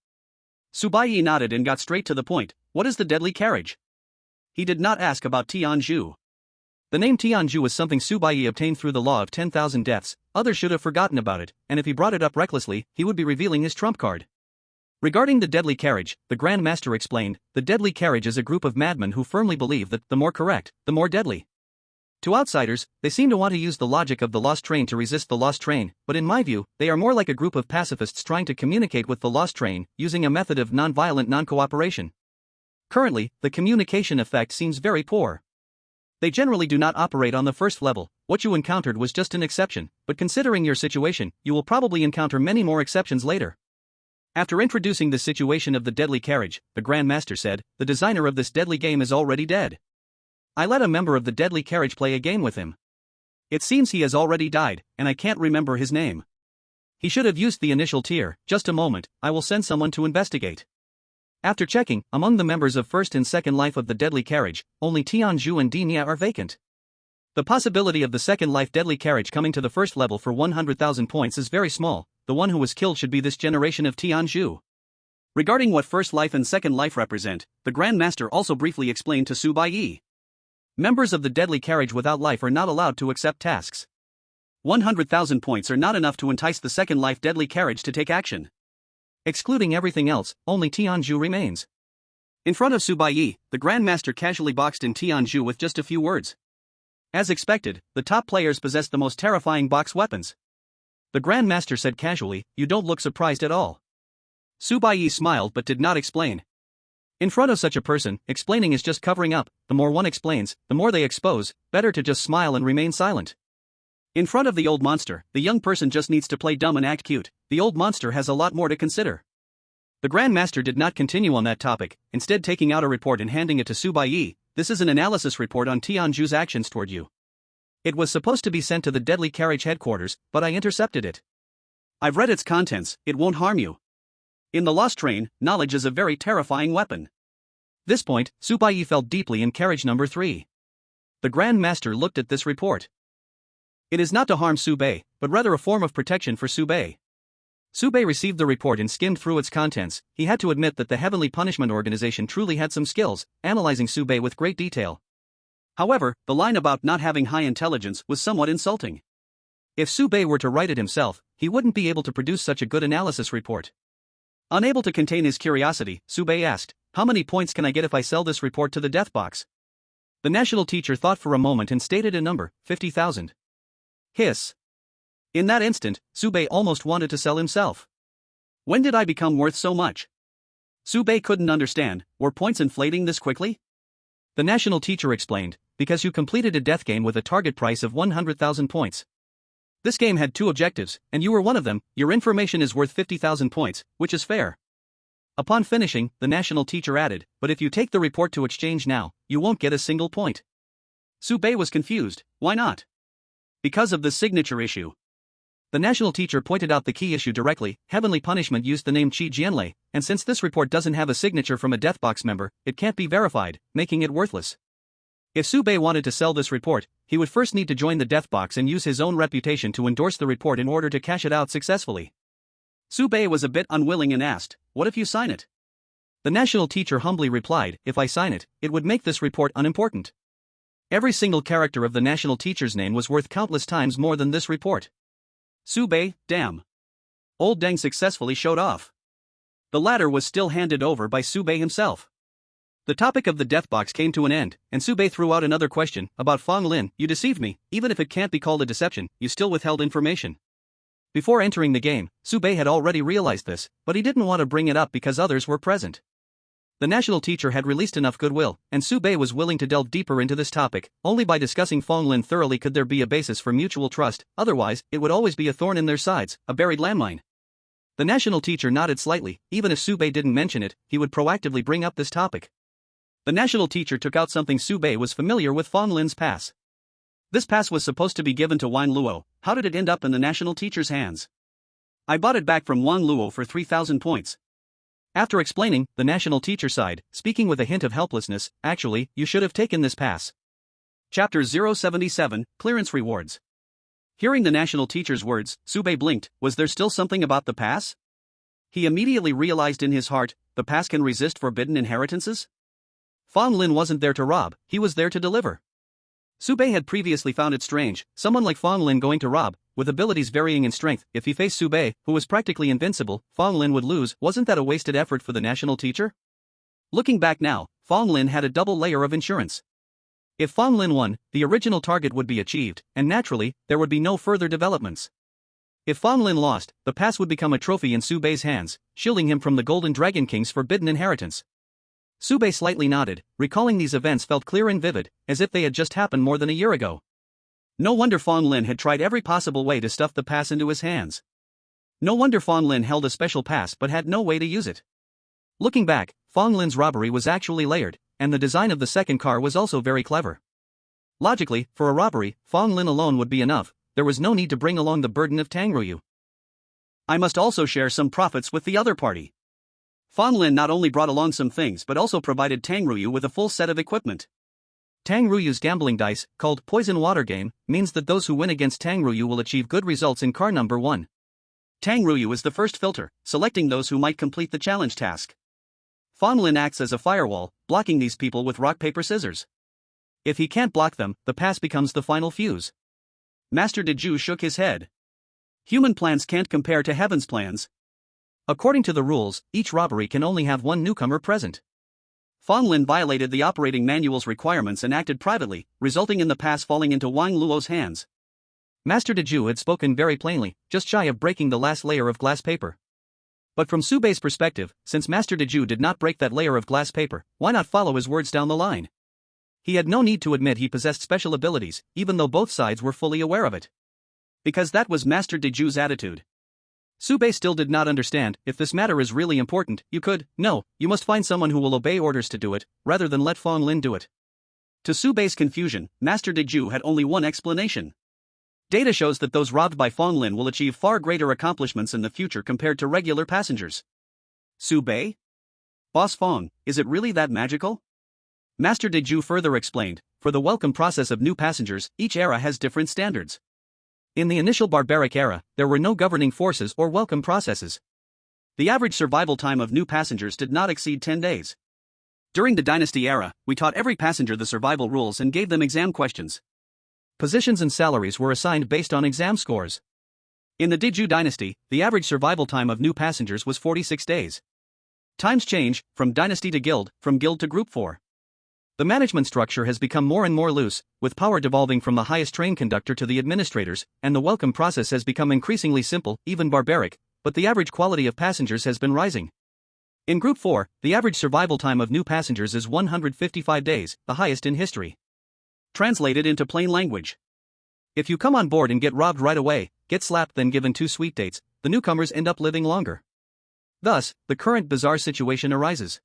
Speaker 1: Su Baiye nodded and got straight to the point. What is the deadly carriage? He did not ask about Tianzhu. The name Tianzhu was something Su Baiye obtained through the law of 10,000 deaths. Others should have forgotten about it, and if he brought it up recklessly, he would be revealing his trump card. Regarding the deadly carriage, the Grandmaster explained, the deadly carriage is a group of madmen who firmly believe that the more correct, the more deadly. To outsiders, they seem to want to use the logic of the lost train to resist the lost train, but in my view, they are more like a group of pacifists trying to communicate with the lost train, using a method of non-violent non-cooperation. Currently, the communication effect seems very poor. They generally do not operate on the first level. What you encountered was just an exception, but considering your situation, you will probably encounter many more exceptions later. After introducing the situation of the deadly carriage, the Grandmaster said, the designer of this deadly game is already dead. I let a member of the deadly carriage play a game with him. It seems he has already died, and I can't remember his name. He should have used the initial tier. Just a moment, I will send someone to investigate. After checking, among the members of first and second life of the deadly carriage, only Tianzhu and Dinya are vacant. The possibility of the second life deadly carriage coming to the first level for 100,000 points is very small. The one who was killed should be this generation of Tianzhu. Regarding what first life and second life represent, the Grandmaster also briefly explained to Su Baiye. Members of the deadly carriage without life are not allowed to accept tasks. 100,000 points are not enough to entice the second life deadly carriage to take action. Excluding everything else, only Tianzhu remains. In front of Su Baiye, the Grandmaster casually boxed in Tianzhu with just a few words. As expected, the top players possessed the most terrifying box weapons. The Grandmaster said casually, "You don't look surprised at all." Su Baiye smiled but did not explain. In front of such a person, explaining is just covering up. The more one explains, the more they expose. Better to just smile and remain silent. In front of the old monster, the young person just needs to play dumb and act cute. The old monster has a lot more to consider. The Grandmaster did not continue on that topic, instead taking out a report and handing it to Su Baiye. This is an analysis report on Tianzhu's actions toward you. It was supposed to be sent to the deadly carriage headquarters, but I intercepted it. I've read its contents, it won't harm you. In the lost train, knowledge is a very terrifying weapon. This point, Su Baiye felt deeply in carriage number 3. The Grandmaster looked at this report. It is not to harm Su Baiye, but rather a form of protection for Su Baiye. Su Baiye received the report and skimmed through its contents. He had to admit that the Heavenly Punishment Organization truly had some skills, analyzing Su Baiye with great detail. However, the line about not having high intelligence was somewhat insulting. If Su Baiye were to write it himself, he wouldn't be able to produce such a good analysis report. Unable to contain his curiosity, Su Baiye asked, "How many points can I get if I sell this report to the death box?" The national teacher thought for a moment and stated a number, 50,000. Hiss. In that instant, Su Baiye almost wanted to sell himself. When did I become worth so much? Su Baiye couldn't understand, were points inflating this quickly? The national teacher explained, because you completed a death game with a target price of 100,000 points. This game had 2 objectives, and you were one of them. Your information is worth 50,000 points, which is fair. Upon finishing, the national teacher added, but if you take the report to exchange now, you won't get a single point. Su Baiye was confused. Why not? Because of the signature issue. The national teacher pointed out the key issue directly. Heavenly Punishment used the name Qi Jianlei, and since this report doesn't have a signature from a Deathbox member, it can't be verified, making it worthless. If Su Baiye wanted to sell this report, he would first need to join the Deathbox and use his own reputation to endorse the report in order to cash it out successfully. Su Baiye was a bit unwilling and asked, "What if you sign it?" The national teacher humbly replied, "If I sign it, it would make this report unimportant." Every single character of the national teacher's name was worth countless times more than this report. Baiye, damn. Old Deng successfully showed off. The latter was still handed over by Baiye himself. The topic of the death box came to an end, and Baiye threw out another question about Fong Lin. You deceived me, even if it can't be called a deception, you still withheld information. Before entering the game, Baiye had already realized this, but he didn't want to bring it up because others were present. The national teacher had released enough goodwill, and Baiye was willing to delve deeper into this topic. Only by discussing Fong Lin thoroughly could there be a basis for mutual trust, otherwise, it would always be a thorn in their sides, a buried landmine. The national teacher nodded slightly. Even if Baiye didn't mention it, he would proactively bring up this topic. The national teacher took out something. Baiye was familiar with Fong Lin's pass. This pass was supposed to be given to Wang Luo. How did it end up in the national teacher's hands? I bought it back from Wang Luo for 3,000 points. After explaining, the national teacher sighed, speaking with a hint of helplessness. Actually, you should have taken this pass. Chapter 077, Clearance Rewards. Hearing the national teacher's words, Baiye blinked. Was there still something about the pass? He immediately realized in his heart, the pass can resist forbidden inheritances? Fong Lin wasn't there to rob, he was there to deliver. Baiye had previously found it strange, someone like Fong Lin going to rob, with abilities varying in strength. If he faced Baiye, who was practically invincible, Fong Lin would lose. Wasn't that a wasted effort for the national teacher? Looking back now, Fong Lin had a double layer of insurance. If Fong Lin won, the original target would be achieved, and naturally, there would be no further developments. If Fong Lin lost, the pass would become a trophy in Baiye's hands, shielding him from the Golden Dragon King's forbidden inheritance. Baiye slightly nodded, recalling these events felt clear and vivid, as if they had just happened more than a year ago. No wonder Fong Lin had tried every possible way to stuff the pass into his hands. No wonder Fong Lin held a special pass but had no way to use it. Looking back, Fong Lin's robbery was actually layered, and the design of the second car was also very clever. Logically, for a robbery, Fong Lin alone would be enough. There was no need to bring along the burden of Tang Ruyu. I must also share some profits with the other party. Fong Lin not only brought along some things but also provided Tang Ruyu with a full set of equipment. Tang Ruyu's gambling dice, called Poison Water Game, means that those who win against Tang Ruyu will achieve good results in car number 1. Tang Ruyu is the first filter, selecting those who might complete the challenge task. Fong Lin acts as a firewall, blocking these people with rock paper scissors. If he can't block them, the pass becomes the final fuse. Master Deju shook his head. Human plans can't compare to heaven's plans. According to the rules, each robbery can only have one newcomer present. Fong Lin violated the operating manual's requirements and acted privately, resulting in the pass falling into Wang Luo's hands. Master Deju had spoken very plainly, just shy of breaking the last layer of glass paper. But from Baiye's perspective, since Master Deju did not break that layer of glass paper, why not follow his words down the line? He had no need to admit he possessed special abilities, even though both sides were fully aware of it. Because that was Master Deju's attitude. Baiye still did not understand. If this matter is really important, you must find someone who will obey orders to do it, rather than let Fong Lin do it. To Baiye's confusion, Master Deju had only one explanation. Data shows that those robbed by Fong Lin will achieve far greater accomplishments in the future compared to regular passengers. Baiye? Boss Fong, is it really that magical? Master Deju further explained, for the welcome process of new passengers, each era has different standards. In the initial barbaric era, there were no governing forces or welcome processes. The average survival time of new passengers did not exceed 10 days. During the Dynasty era, we taught every passenger the survival rules and gave them exam questions. Positions and salaries were assigned based on exam scores. In the Deju Dynasty, the average survival time of new passengers was 46 days. Times change, from dynasty to guild, from guild to group 4. The management structure has become more and more loose, with power devolving from the highest train conductor to the administrators, and the welcome process has become increasingly simple, even barbaric, but the average quality of passengers has been rising. In Group 4, the average survival time of new passengers is 155 days, the highest in history. Translated into plain language. If you come on board and get robbed right away, get slapped then given 2 sweet dates, the newcomers end up living longer. Thus, the current bizarre situation arises.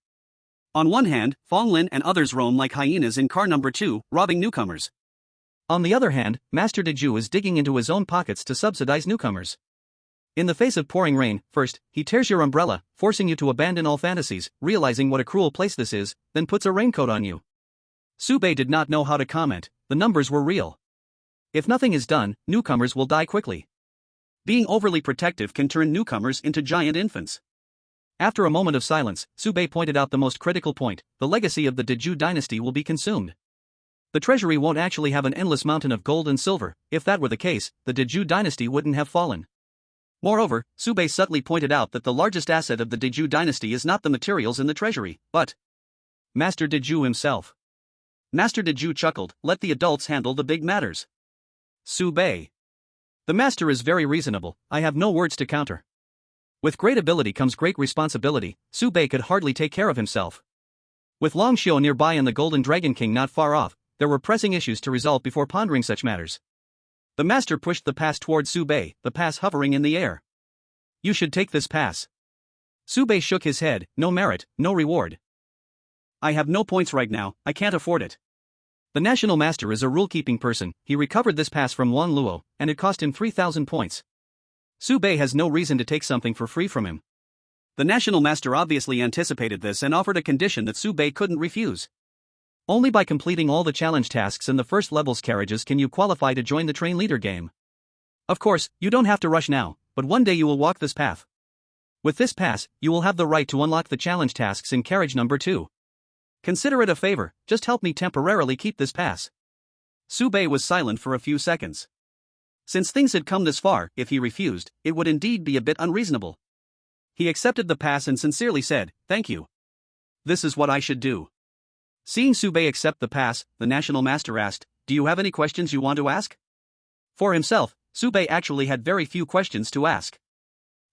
Speaker 1: On one hand, Fong Lin and others roam like hyenas in car number 2, robbing newcomers. On the other hand, Master Deju is digging into his own pockets to subsidize newcomers. In the face of pouring rain, first, he tears your umbrella, forcing you to abandon all fantasies, realizing what a cruel place this is, then puts a raincoat on you. Baiye did not know how to comment. The numbers were real. If nothing is done, newcomers will die quickly. Being overly protective can turn newcomers into giant infants. After a moment of silence, Baiye pointed out the most critical point: the legacy of the Deju dynasty will be consumed. The treasury won't actually have an endless mountain of gold and silver. If that were the case, the Deju dynasty wouldn't have fallen. Moreover, Sube subtly pointed out that the largest asset of the Deju dynasty is not the materials in the treasury, but Master Deju himself. Master Deju chuckled, let the adults handle the big matters. Sube. The master is very reasonable, I have no words to counter. With great ability comes great responsibility, Sube could hardly take care of himself. With Long Xiu nearby and the Golden Dragon King not far off, there were pressing issues to resolve before pondering such matters. The master pushed the pass toward Sube, the pass hovering in the air. You should take this pass. Sube shook his head, no merit, no reward. I have no points right now, I can't afford it. The national master is a rule-keeping person, he recovered this pass from Wang Luo, and it cost him 3,000 points. Sube has no reason to take something for free from him. The national master obviously anticipated this and offered a condition that Sube couldn't refuse. Only by completing all the challenge tasks in the first level's carriages can you qualify to join the train leader game. Of course, you don't have to rush now, but one day you will walk this path. With this pass, you will have the right to unlock the challenge tasks in carriage number 2. Consider it a favor, just help me temporarily keep this pass. Sube was silent for a few seconds. Since things had come this far, if he refused, it would indeed be a bit unreasonable. He accepted the pass and sincerely said, thank you. This is what I should do. Seeing Sube accept the pass, the national master asked, do you have any questions you want to ask? For himself, Sube actually had very few questions to ask.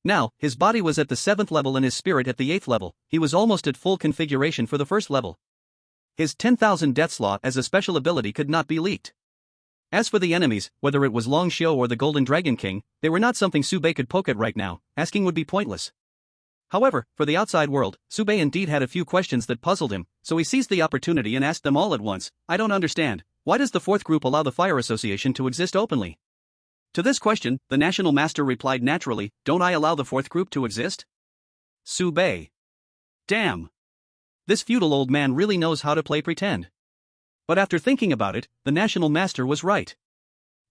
Speaker 1: Now, his body was at the 7th level and his spirit at the 8th level, he was almost at full configuration for the first level. His 10,000 death slot as a special ability could not be leaked. As for the enemies, whether it was Long Xiu or the Golden Dragon King, they were not something Sube could poke at right now, asking would be pointless. However, for the outside world, Sube indeed had a few questions that puzzled him, so he seized the opportunity and asked them all at once. I don't understand, why does the 4th group allow the Fire Association to exist openly? To this question, the National Master replied naturally, don't I allow the 4th group to exist? Sube. Damn. This feudal old man really knows how to play pretend. But after thinking about it, the National Master was right.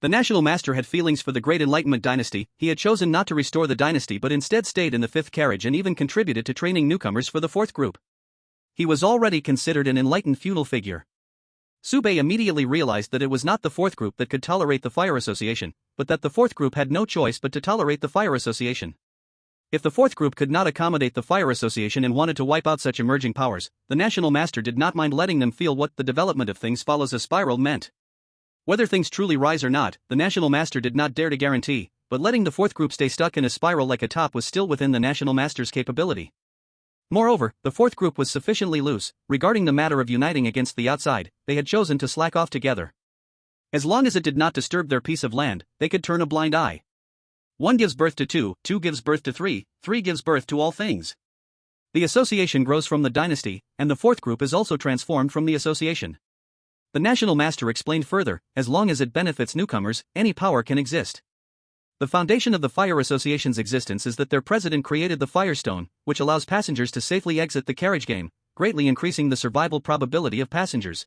Speaker 1: The National Master had feelings for the Great Enlightenment dynasty, he had chosen not to restore the dynasty but instead stayed in the 5th carriage and even contributed to training newcomers for the 4th group. He was already considered an enlightened feudal figure. Sube immediately realized that it was not the 4th group that could tolerate the Fire Association, but that the 4th group had no choice but to tolerate the Fire Association. If the 4th group could not accommodate the Fire Association and wanted to wipe out such emerging powers, the National Master did not mind letting them feel what the development of things follows a spiral meant. Whether things truly rise or not, the National Master did not dare to guarantee, but letting the 4th group stay stuck in a spiral like a top was still within the National Master's capability. Moreover, the 4th group was sufficiently loose, regarding the matter of uniting against the outside, they had chosen to slack off together. As long as it did not disturb their piece of land, they could turn a blind eye. 1 gives birth to 2, 2 gives birth to 3, 3 gives birth to all things. The association grows from the dynasty, and the 4th group is also transformed from the association. The National Master explained further, as long as it benefits newcomers, any power can exist. The foundation of the Fire Association's existence is that their president created the Firestone, which allows passengers to safely exit the carriage game, greatly increasing the survival probability of passengers.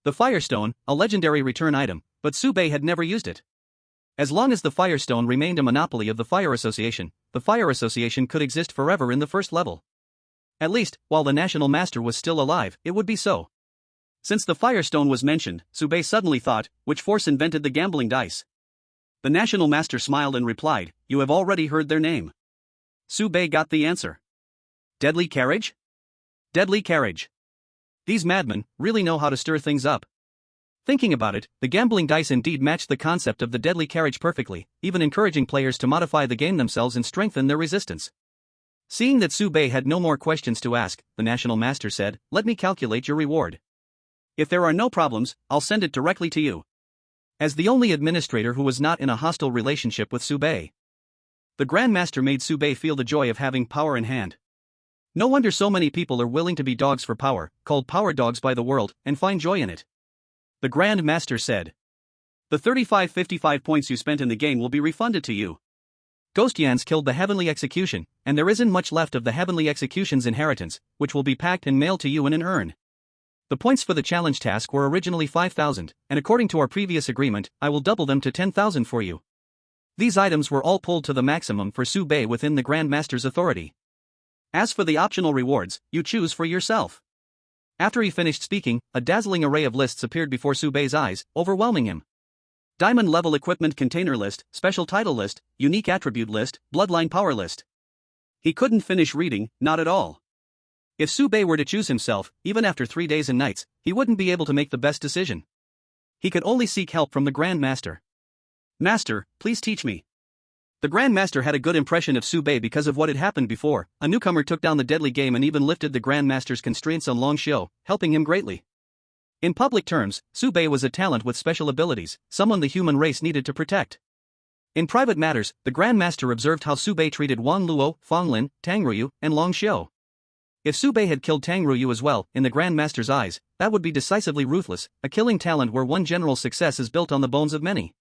Speaker 1: The Firestone, a legendary return item, but Sube had never used it. As long as the Firestone remained a monopoly of the Fire Association, the Fire Association could exist forever in the first level. At least, while the National Master was still alive, it would be so. Since the Firestone was mentioned, Sube suddenly thought, which force invented the gambling dice? The National Master smiled and replied, you have already heard their name. Sube got the answer. Deadly Carriage? Deadly Carriage. These madmen really know how to stir things up. Thinking about it, the gambling dice indeed matched the concept of the Deadly Carriage perfectly, even encouraging players to modify the game themselves and strengthen their resistance. Seeing that Sube had no more questions to ask, the National Master said, let me calculate your reward. If there are no problems, I'll send it directly to you. As the only administrator who was not in a hostile relationship with Sube, the Grand Master made Sube feel the joy of having power in hand. No wonder so many people are willing to be dogs for power, called power dogs by the world, and find joy in it. The Grand Master said, the 55 points you spent in the game will be refunded to you. Ghost Yans killed the Heavenly Execution, and there isn't much left of the Heavenly Execution's inheritance, which will be packed and mailed to you in an urn. The points for the challenge task were originally 5,000, and according to our previous agreement, I will double them to 10,000 for you. These items were all pulled to the maximum for Sube within the Grand Master's authority. As for the optional rewards, you choose for yourself. After he finished speaking, a dazzling array of lists appeared before Subei's eyes, overwhelming him. Diamond level equipment container list, special title list, unique attribute list, bloodline power list. He couldn't finish reading, not at all. If Subei were to choose himself, even after 3 days and nights, he wouldn't be able to make the best decision. He could only seek help from the Grand Master. Master, please teach me. The Grand Master had a good impression of Subei because of what had happened before. A newcomer took down the deadly game and even lifted the Grand Master's constraints on Long Xiu, helping him greatly. In public terms, Subei was a talent with special abilities, someone the human race needed to protect. In private matters, the Grand Master observed how Subei treated Wang Luo, Fang Lin, Tang Ruyu, and Long Xiu. If Subei had killed Tang Ruyu as well, in the Grand Master's eyes, that would be decisively ruthless, a killing talent where one general's success is built on the bones of many.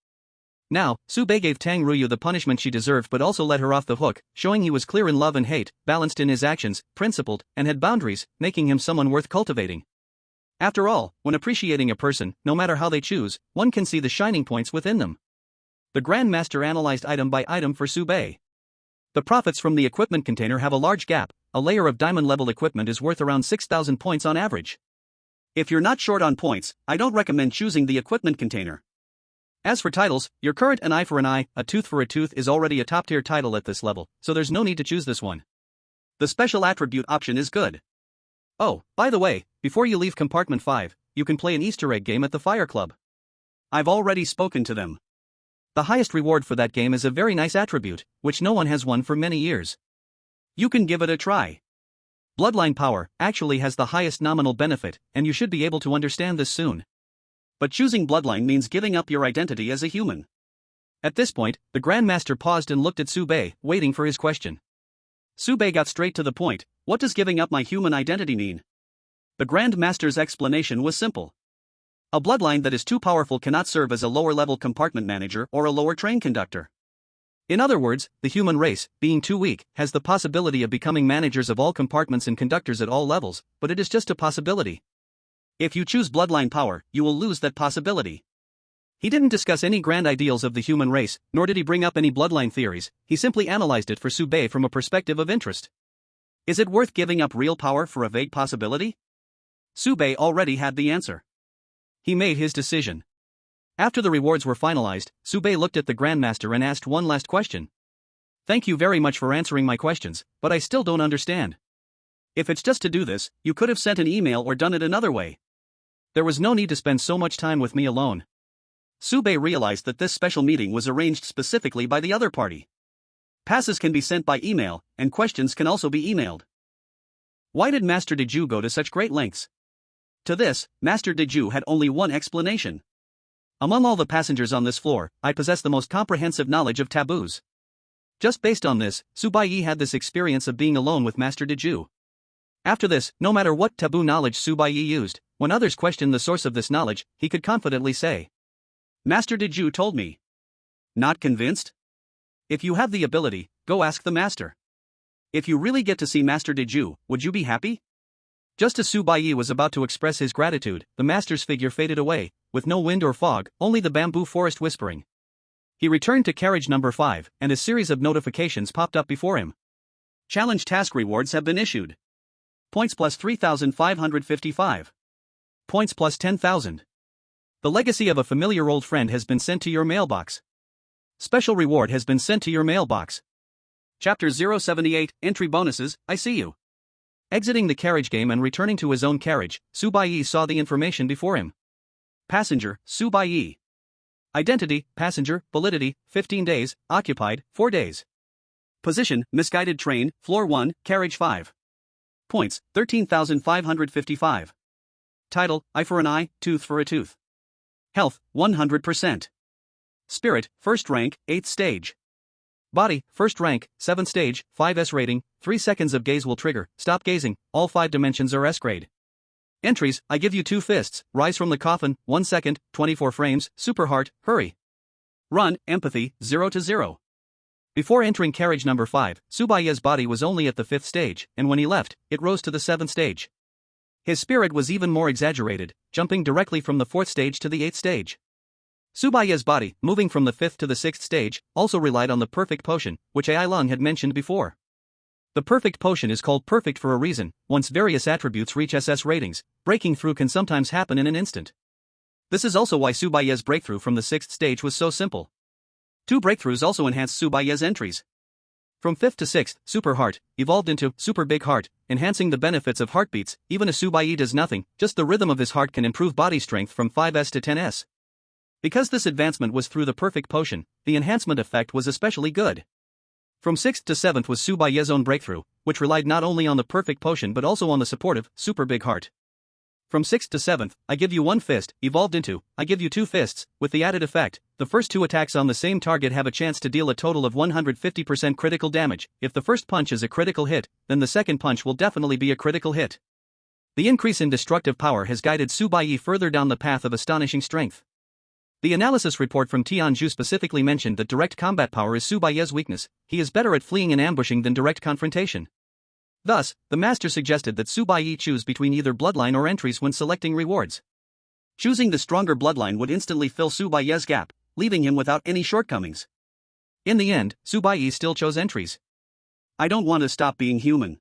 Speaker 1: Now, Subei gave Tang Ruyu the punishment she deserved but also let her off the hook, showing he was clear in love and hate, balanced in his actions, principled, and had boundaries, making him someone worth cultivating. After all, when appreciating a person, no matter how they choose, one can see the shining points within them. The Grand Master analyzed item by item for Subei. The profits from the equipment container have a large gap. A layer of diamond-level equipment is worth around 6,000 points on average. If you're not short on points, I don't recommend choosing the equipment container. As for titles, your current An Eye for an Eye, A Tooth for a Tooth is already a top-tier title at this level, so there's no need to choose this one. The special attribute option is good. Oh, by the way, before you leave Compartment 5, you can play an Easter egg game at the Fire Club. I've already spoken to them. The highest reward for that game is a very nice attribute, which no one has won for many years. You can give it a try. Bloodline power actually has the highest nominal benefit, and you should be able to understand this soon. But choosing bloodline means giving up your identity as a human. At this point, the Grand Master paused and looked at Subei, waiting for his question. Subei got straight to the point. What does giving up my human identity mean? The Grand Master's explanation was simple. A bloodline that is too powerful cannot serve as a lower-level compartment manager or a lower train conductor. In other words, the human race, being too weak, has the possibility of becoming managers of all compartments and conductors at all levels, but it is just a possibility. If you choose bloodline power, you will lose that possibility. He didn't discuss any grand ideals of the human race, nor did he bring up any bloodline theories, he simply analyzed it for Subei from a perspective of interest. Is it worth giving up real power for a vague possibility? Subei already had the answer. He made his decision. After the rewards were finalized, Subei looked at the Grand Master and asked one last question. Thank you very much for answering my questions, but I still don't understand. If it's just to do this, you could have sent an email or done it another way. There was no need to spend so much time with me alone. Subei realized that this special meeting was arranged specifically by the other party. Passes can be sent by email, and questions can also be emailed. Why did Master Deju go to such great lengths? To this, Master Deju had only one explanation. Among all the passengers on this floor, I possess the most comprehensive knowledge of taboos. Just based on this, Baiye had this experience of being alone with Master Deju. After this, no matter what taboo knowledge Baiye used, when others questioned the source of this knowledge, he could confidently say, Master Deju told me. Not convinced? If you have the ability, go ask the Master. If you really get to see Master Deju, would you be happy? Just as Baiye was about to express his gratitude, the Master's figure faded away, with no wind or fog, only the bamboo forest whispering. He returned to carriage number 5, and a series of notifications popped up before him. Challenge task rewards have been issued. Points plus 3,555. Points plus 10,000. The legacy of a familiar old friend has been sent to your mailbox. Special reward has been sent to your mailbox. Chapter 078, Entry Bonuses, I see you. Exiting the carriage game and returning to his own carriage, Baiye saw the information before him. Passenger, Baiye. Identity, passenger, validity, 15 days, occupied, 4 days. Position, misguided train, floor 1, carriage 5. Points, 13,555. Title, Eye for an Eye, Tooth for a Tooth. Health, 100%. Spirit, 1st rank, 8th stage. Body, 1st rank, 7th stage, 5S rating, 3 seconds of gaze will trigger, stop gazing, all 5 dimensions are S grade. Entries, I give you 2 fists, rise from the coffin, 1 second, 24 frames, super heart, hurry. Run, empathy, 0 to 0. Before entering carriage number 5, Baiye's body was only at the 5th stage, and when he left, it rose to the 7th stage. His spirit was even more exaggerated, jumping directly from the 4th stage to the 8th stage. Baiye's body, moving from the 5th to the 6th stage, also relied on the perfect potion, which Ai Lung had mentioned before. The perfect potion is called perfect for a reason. Once various attributes reach SS ratings, breaking through can sometimes happen in an instant. This is also why Baiye's breakthrough from the 6th stage was so simple. 2 breakthroughs also enhanced Baiye's entries. From 5th to 6th, Super Heart evolved into Super Big Heart, enhancing the benefits of heartbeats. Even a Baiye does nothing, just the rhythm of his heart can improve body strength from 5S to 10S. Because this advancement was through the perfect potion, the enhancement effect was especially good. From 6th to 7th was Baiye's own breakthrough, which relied not only on the perfect potion but also on the supportive Super Big Heart. From 6th to 7th, I give you 1 fist evolved into I give you 2 fists, with the added effect, the first 2 attacks on the same target have a chance to deal a total of 150% critical damage. If the first punch is a critical hit, then the second punch will definitely be a critical hit. The increase in destructive power has guided Baiye further down the path of astonishing strength. The analysis report from Tianzhu specifically mentioned that direct combat power is Baiye's weakness. He is better at fleeing and ambushing than direct confrontation. Thus, the master suggested that Baiye choose between either bloodline or entries when selecting rewards. Choosing the stronger bloodline would instantly fill Baiye's gap, leaving him without any shortcomings. In the end, Baiye still chose entries. I don't want to stop being human.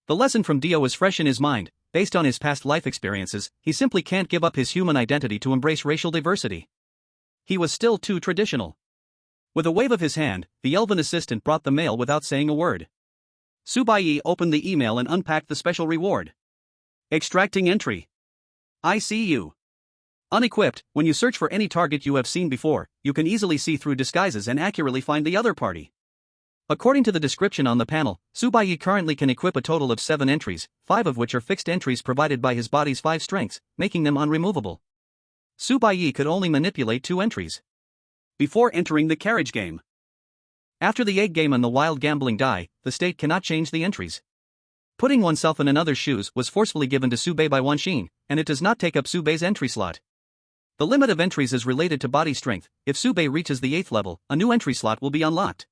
Speaker 1: The lesson from Dio is fresh in his mind. Based on his past life experiences, he simply can't give up his human identity to embrace racial diversity. He was still too traditional. With a wave of his hand, the elven assistant brought the mail without saying a word. Baiye opened the email and unpacked the special reward. Extracting entry. I see you. Unequipped, when you search for any target you have seen before, you can easily see through disguises and accurately find the other party. According to the description on the panel, Baiye currently can equip a total of 7 entries, 5 of which are fixed entries provided by his body's 5 strengths, making them unremovable. Baiye could only manipulate 2 entries. Before entering the carriage game. After the egg game and the wild gambling die, the state cannot change the entries. Putting oneself in another's shoes was forcefully given to Baiye by Wanxin, and it does not take up Baiye's entry slot. The limit of entries is related to body strength. If Baiye reaches the 8th level, a new entry slot will be unlocked.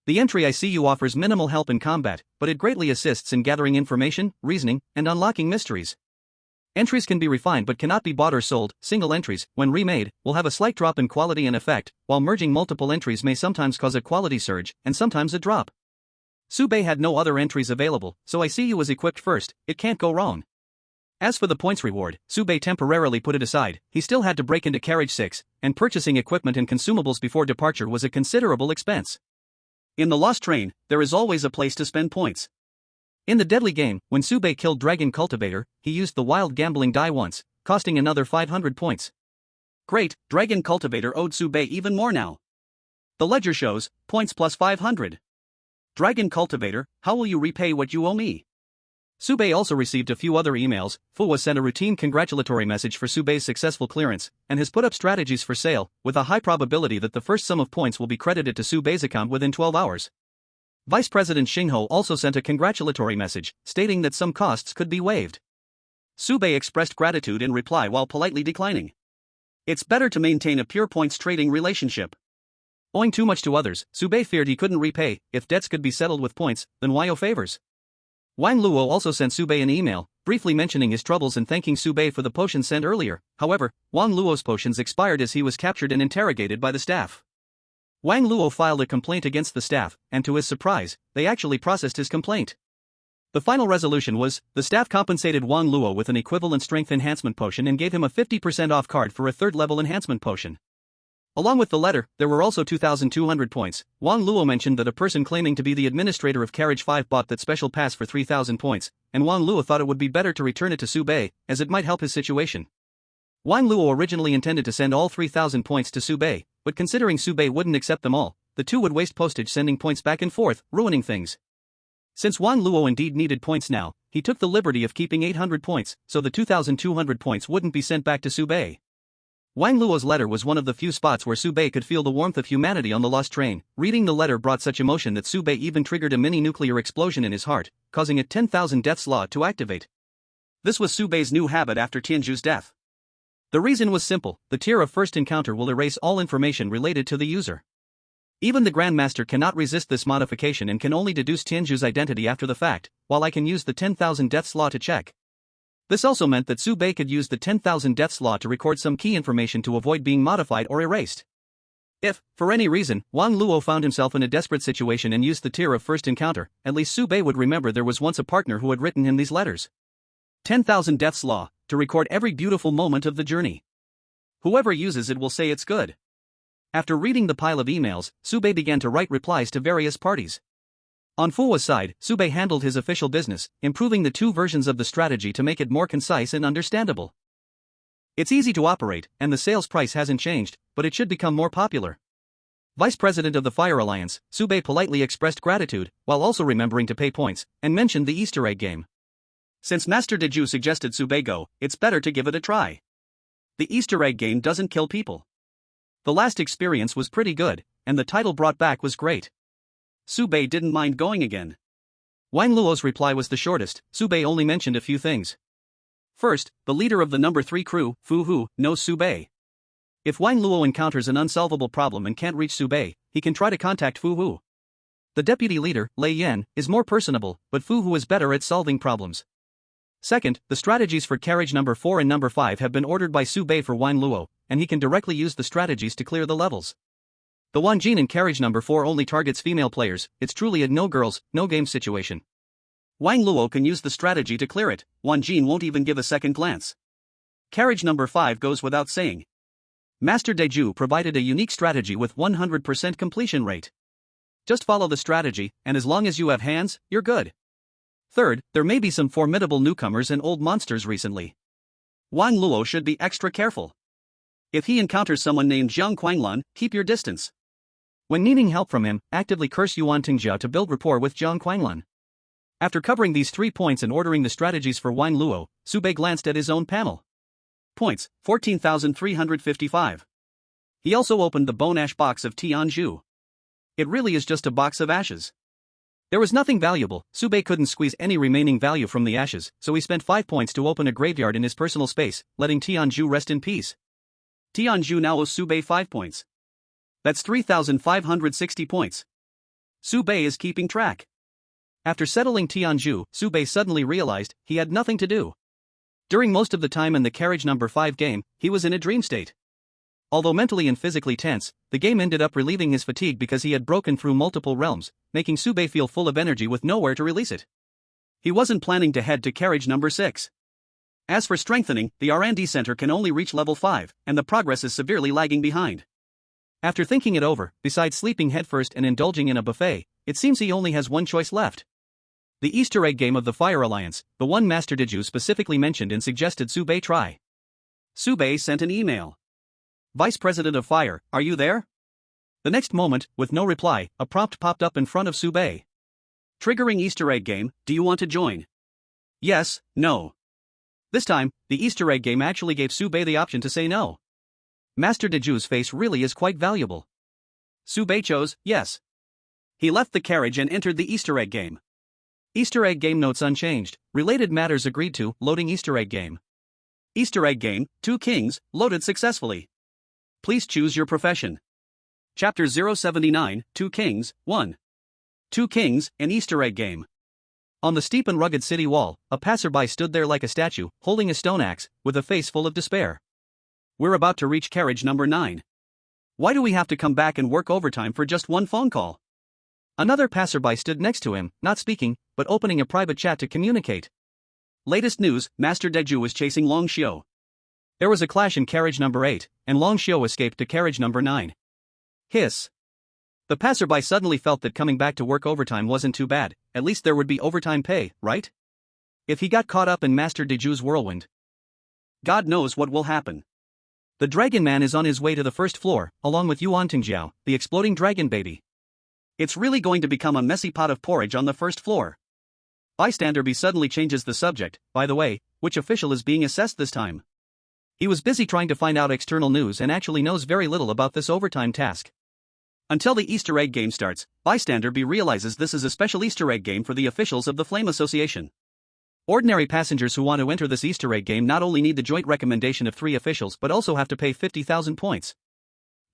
Speaker 1: The entry I see you offers minimal help in combat, but it greatly assists in gathering information, reasoning, and unlocking mysteries. Entries can be refined but cannot be bought or sold. Single entries, when remade, will have a slight drop in quality and effect, while merging multiple entries may sometimes cause a quality surge, and sometimes a drop. Baiye had no other entries available, so I see you was equipped first. It can't go wrong. As for the points reward, Baiye temporarily put it aside. He still had to break into Carriage 6, and purchasing equipment and consumables before departure was a considerable expense. In the Lost Train, there is always a place to spend points. In the deadly game, when Baiye killed Dragon Cultivator, he used the wild gambling die once, costing another 500 points. Great, Dragon Cultivator owed Baiye even more now. The ledger shows, points plus 500. Dragon Cultivator, how will you repay what you owe me? Baiye also received a few other emails. Fuwa sent a routine congratulatory message for Baiye's successful clearance, and has put up strategies for sale, with a high probability that the first sum of points will be credited to Baiye's account within 12 hours. Vice President Xingho also sent a congratulatory message, stating that some costs could be waived. Baiye expressed gratitude in reply while politely declining. It's better to maintain a pure points trading relationship. Owing too much to others, Baiye feared he couldn't repay. If debts could be settled with points, then why owe favors? Wang Luo also sent Baiye an email, briefly mentioning his troubles and thanking Baiye for the potions sent earlier. However, Wang Luo's potions expired as he was captured and interrogated by the staff. Wang Luo filed a complaint against the staff, and to his surprise, they actually processed his complaint. The final resolution was, the staff compensated Wang Luo with an equivalent strength enhancement potion and gave him a 50% off card for a 3rd level enhancement potion. Along with the letter, there were also 2,200 points. Wang Luo mentioned that a person claiming to be the administrator of Carriage 5 bought that special pass for 3,000 points, and Wang Luo thought it would be better to return it to Baiye, as it might help his situation. Wang Luo originally intended to send all 3,000 points to Baiye, but considering Baiye wouldn't accept them all, the two would waste postage sending points back and forth, ruining things. Since Wang Luo indeed needed points now, he took the liberty of keeping 800 points, so the 2,200 points wouldn't be sent back to Baiye. Wang Luo's letter was one of the few spots where Baiye could feel the warmth of humanity on the Lost Train. Reading the letter brought such emotion that Baiye even triggered a mini-nuclear explosion in his heart, causing a 10,000 deaths law to activate. This was Baiye's new habit after Tianzhu's death. The reason was simple: the tier of first encounter will erase all information related to the user. Even the Grandmaster cannot resist this modification and can only deduce Tianzhu's identity after the fact, while I can use the 10,000 deaths law to check. This also meant that Baiye could use the 10,000 deaths law to record some key information to avoid being modified or erased. If, for any reason, Wang Luo found himself in a desperate situation and used the tier of first encounter, at least Su Bei would remember there was once a partner who had written him these letters. 10,000 Death's Law, to record every beautiful moment of the journey. Whoever uses it will say it's good. After reading the pile of emails, Su Bei began to write replies to various parties. On Fuwa's side, Su Bei handled his official business, improving the two versions of the strategy to make it more concise and understandable. It's easy to operate, and the sales price hasn't changed, but it should become more popular. Vice President of the Fire Alliance, Su Bei politely expressed gratitude, while also remembering to pay points, and mentioned the Easter egg game. Since Master Deju suggested Su Bei go, it's better to give it a try. The Easter egg game doesn't kill people. The last experience was pretty good, and the title brought back was great. Su Bei didn't mind going again. Wang Luo's reply was the shortest. Su Bei only mentioned a few things. First, the leader of the number 3 crew, Fu Hu, knows Su Bei. If Wang Luo encounters an unsolvable problem and can't reach Su Bei, he can try to contact Fu Hu. The deputy leader, Lei Yan, is more personable, but Fu Hu is better at solving problems. Second, the strategies for carriage number 4 and number 5 have been ordered by Su Bei for Wang Luo, and he can directly use the strategies to clear the levels. The Wanjin in carriage number 4 only targets female players. It's truly a no girls, no games situation. Wang Luo can use the strategy to clear it. Wanjin won't even give a second glance. Carriage number 5 goes without saying. Master Deju provided a unique strategy with 100% completion rate. Just follow the strategy, and as long as you have hands, you're good. Third, there may be some formidable newcomers and old monsters recently. Wang Luo should be extra careful. If he encounters someone named Jiang Quanglan, keep your distance. When needing help from him, actively curse Yuan Tingjia to build rapport with Jiang Quanglan. After covering these 3 points and ordering the strategies for Wang Luo, Su Bei glanced at his own panel. Points, 14,355. He also opened the bone ash box of Tianzhu. It really is just a box of ashes. There was nothing valuable. Su Bei couldn't squeeze any remaining value from the ashes, so he spent 5 points to open a graveyard in his personal space, letting Tianzhu rest in peace. Tianzhu now owes Su Bei 5 points. That's 3,560 points. Su Bei is keeping track. After settling Tianzhu, Su Bei suddenly realized he had nothing to do. During most of the time in the carriage number 5 game, he was in a dream state. Although mentally and physically tense, the game ended up relieving his fatigue because he had broken through multiple realms, making Su Bei feel full of energy with nowhere to release it. He wasn't planning to head to carriage number 6. As for strengthening, the R&D center can only reach level 5, and the progress is severely lagging behind. After thinking it over, besides sleeping headfirst and indulging in a buffet, it seems he only has one choice left. The Easter egg game of the Fire Alliance, the one Master Deju specifically mentioned and suggested Su Bei try. Su Bei sent an email. Vice President of Fire, are you there? The next moment, with no reply, a prompt popped up in front of Su Bei. Triggering Easter egg game, do you want to join? Yes, no. This time, the Easter egg game actually gave Su Bei the option to say no. Master Deju's face really is quite valuable. Su Bei chose yes. He left the carriage and entered the Easter egg game. Easter egg game notes unchanged. Related matters agreed to. Loading Easter egg game. Easter egg game, 2 kings, loaded successfully. Please choose your profession. Chapter 079, 2 Kings, 1. 2 Kings, an Easter egg game. On the steep and rugged city wall, a passerby stood there like a statue, holding a stone axe, with a face full of despair. We're about to reach carriage number 9. Why do we have to come back and work overtime for just one phone call? Another passerby stood next to him, not speaking, but opening a private chat to communicate. Latest news, Master Deju is chasing Long Xiu. There was a clash in carriage number 8, and Long Xiu escaped to carriage number 9. Hiss. The passerby suddenly felt that coming back to work overtime wasn't too bad. At least there would be overtime pay, right? If he got caught up in Master Deju's whirlwind. God knows what will happen. The Dragon Man is on his way to the first floor, along with Yuan Tingjiao, the exploding dragon baby. It's really going to become a messy pot of porridge on the first floor. Bystander B suddenly changes the subject. By the way, which official is being assessed this time? He was busy trying to find out external news and actually knows very little about this overtime task. Until the Easter egg game starts, Bystander B realizes this is a special Easter egg game for the officials of the Flame Association. Ordinary passengers who want to enter this Easter egg game not only need the joint recommendation of 3 officials but also have to pay 50,000 points.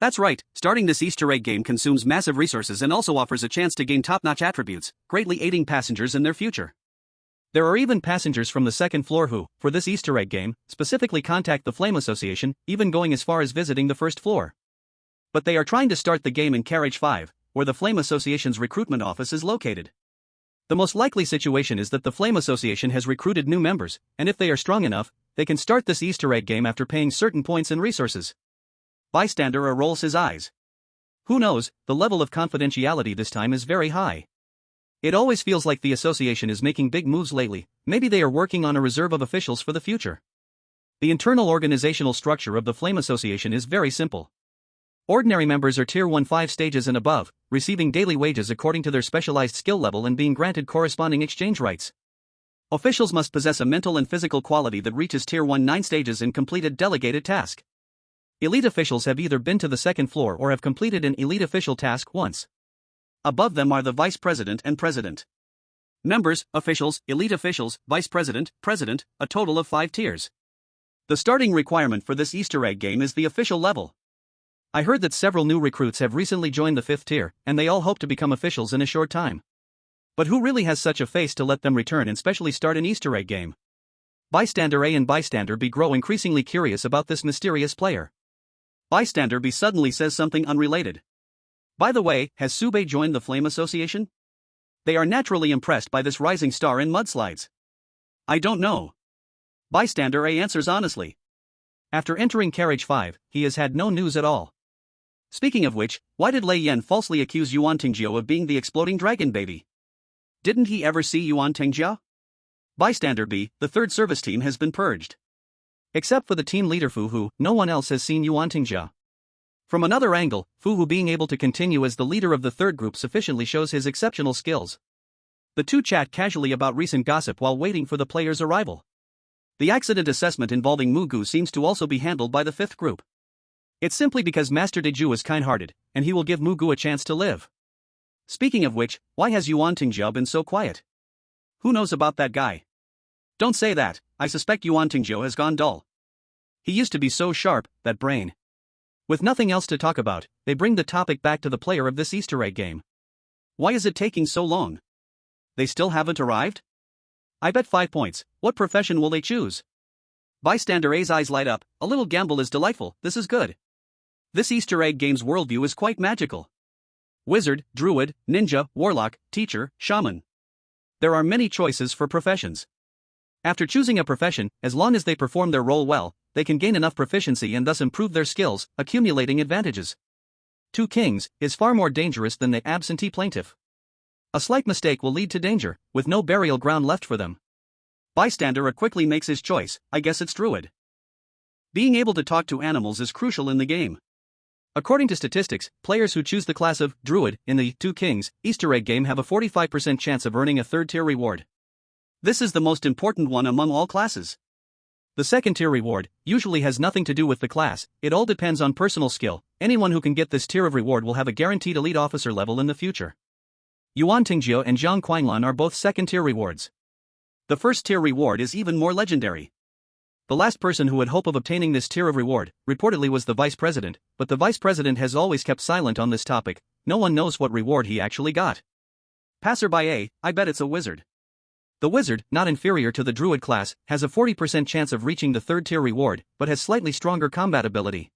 Speaker 1: That's right, starting this Easter egg game consumes massive resources and also offers a chance to gain top-notch attributes, greatly aiding passengers in their future. There are even passengers from the second floor who, for this Easter egg game, specifically contact the Flame Association, even going as far as visiting the first floor. But they are trying to start the game in Carriage 5, where the Flame Association's recruitment office is located. The most likely situation is that the Flame Association has recruited new members, and if they are strong enough, they can start this Easter egg game after paying certain points and resources. Bystander rolls his eyes. Who knows, the level of confidentiality this time is very high. It always feels like the association is making big moves lately. Maybe they are working on a reserve of officials for the future. The internal organizational structure of the Flame Association is very simple. Ordinary members are Tier 1 5 stages and above, receiving daily wages according to their specialized skill level and being granted corresponding exchange rights. Officials must possess a mental and physical quality that reaches Tier 1 9 stages and complete a delegated task. Elite officials have either been to the second floor or have completed an elite official task once. Above them are the Vice President and President. Members, officials, elite officials, Vice President, President, a total of 5 tiers. The starting requirement for this Easter egg game is the official level. I heard that several new recruits have recently joined the 5th tier, and they all hope to become officials in a short time. But who really has such a face to let them return and specially start an Easter egg game? Bystander A and Bystander B grow increasingly curious about this mysterious player. Bystander B suddenly says something unrelated. By the way, has Sube joined the Flame Association? They are naturally impressed by this rising star in mudslides. I don't know. Bystander A answers honestly. After entering Carriage 5, he has had no news at all. Speaking of which, why did Lei Yan falsely accuse Yuan Tingjia of being the exploding dragon baby? Didn't he ever see Yuan Tingjia? Bystander B, the 3rd service team has been purged. Except for the team leader Fu Hu, no one else has seen Yuan Tingjia. From another angle, Fu Hu being able to continue as the leader of the 3rd group sufficiently shows his exceptional skills. The two chat casually about recent gossip while waiting for the player's arrival. The accident assessment involving Mugu seems to also be handled by the 5th group. It's simply because Master Deju is kind-hearted, and he will give Mugu a chance to live. Speaking of which, why has Yuan Tingjia been so quiet? Who knows about that guy? Don't say that, I suspect Yuan Tingjia has gone dull. He used to be so sharp, that brain. With nothing else to talk about, they bring the topic back to the player of this Easter egg game. Why is it taking so long? They still haven't arrived? I bet 5 points, what profession will they choose? Bystander A's eyes light up, a little gamble is delightful, this is good. This Easter egg game's worldview is quite magical. Wizard, druid, ninja, warlock, teacher, shaman. There are many choices for professions. After choosing a profession, as long as they perform their role well, they can gain enough proficiency and thus improve their skills, accumulating advantages. 2 kings is far more dangerous than the absentee plaintiff. A slight mistake will lead to danger, with no burial ground left for them. Bystander quickly makes his choice, I guess it's druid. Being able to talk to animals is crucial in the game. According to statistics, players who choose the class of druid in the 2 kings Easter egg game have a 45% chance of earning a 3rd tier reward. This is the most important one among all classes. The 2nd tier reward usually has nothing to do with the class, it all depends on personal skill. Anyone who can get this tier of reward will have a guaranteed elite officer level in the future. Yuan Tingjia and Zhang Quanglan are both 2nd tier rewards. The 1st tier reward is even more legendary. The last person who had hope of obtaining this tier of reward, reportedly was the Vice President, but the Vice President has always kept silent on this topic, no one knows what reward he actually got. Passerby A, I bet it's a wizard. The wizard, not inferior to the druid class, has a 40% chance of reaching the 3rd tier reward, but has slightly stronger combat ability.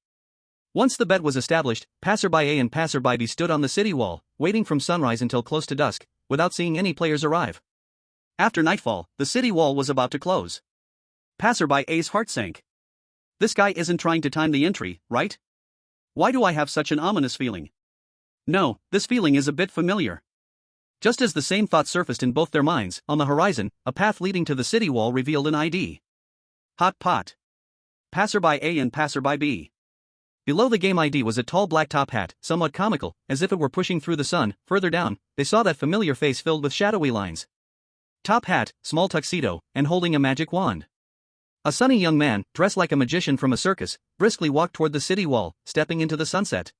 Speaker 1: Once the bet was established, Passerby A and Passerby B stood on the city wall, waiting from sunrise until close to dusk, without seeing any players arrive. After nightfall, the city wall was about to close. Passerby A's heart sank. This guy isn't trying to time the entry, right? Why do I have such an ominous feeling? No, this feeling is a bit familiar. Just as the same thought surfaced in both their minds, on the horizon, a path leading to the city wall revealed an ID. Hot pot. Passerby A and Passerby B. Below the game ID was a tall black top hat, somewhat comical, as if it were pushing through the sun. Further down, they saw that familiar face filled with shadowy lines. Top hat, small tuxedo, and holding a magic wand. A sunny young man, dressed like a magician from a circus, briskly walked toward the city wall, stepping into the sunset.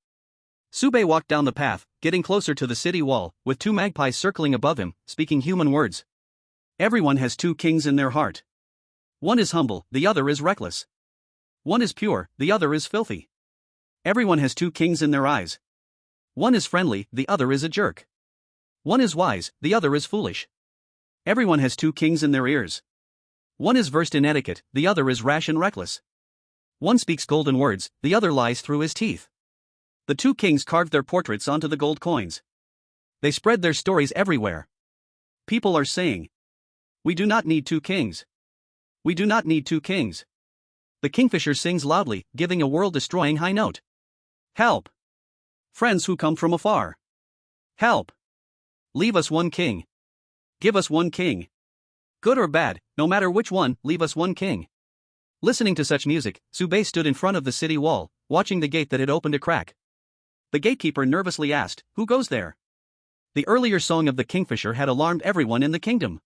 Speaker 1: Sube walked down the path, getting closer to the city wall, with 2 magpies circling above him, speaking human words. Everyone has 2 kings in their heart. One is humble, the other is reckless. One is pure, the other is filthy. Everyone has 2 kings in their eyes. One is friendly, the other is a jerk. One is wise, the other is foolish. Everyone has 2 kings in their ears. One is versed in etiquette, the other is rash and reckless. One speaks golden words, the other lies through his teeth. The two kings carved their portraits onto the gold coins. They spread their stories everywhere. People are saying, "We do not need two kings. We do not need two kings." The kingfisher sings loudly, giving a world-destroying high note. Help! Friends who come from afar. Help! Leave us one king. Give us one king. Good or bad, no matter which one, leave us one king. Listening to such music, Baiye stood in front of the city wall, watching the gate that had opened a crack. The gatekeeper nervously asked, "Who goes there?" The earlier song of the kingfisher had alarmed everyone in the kingdom.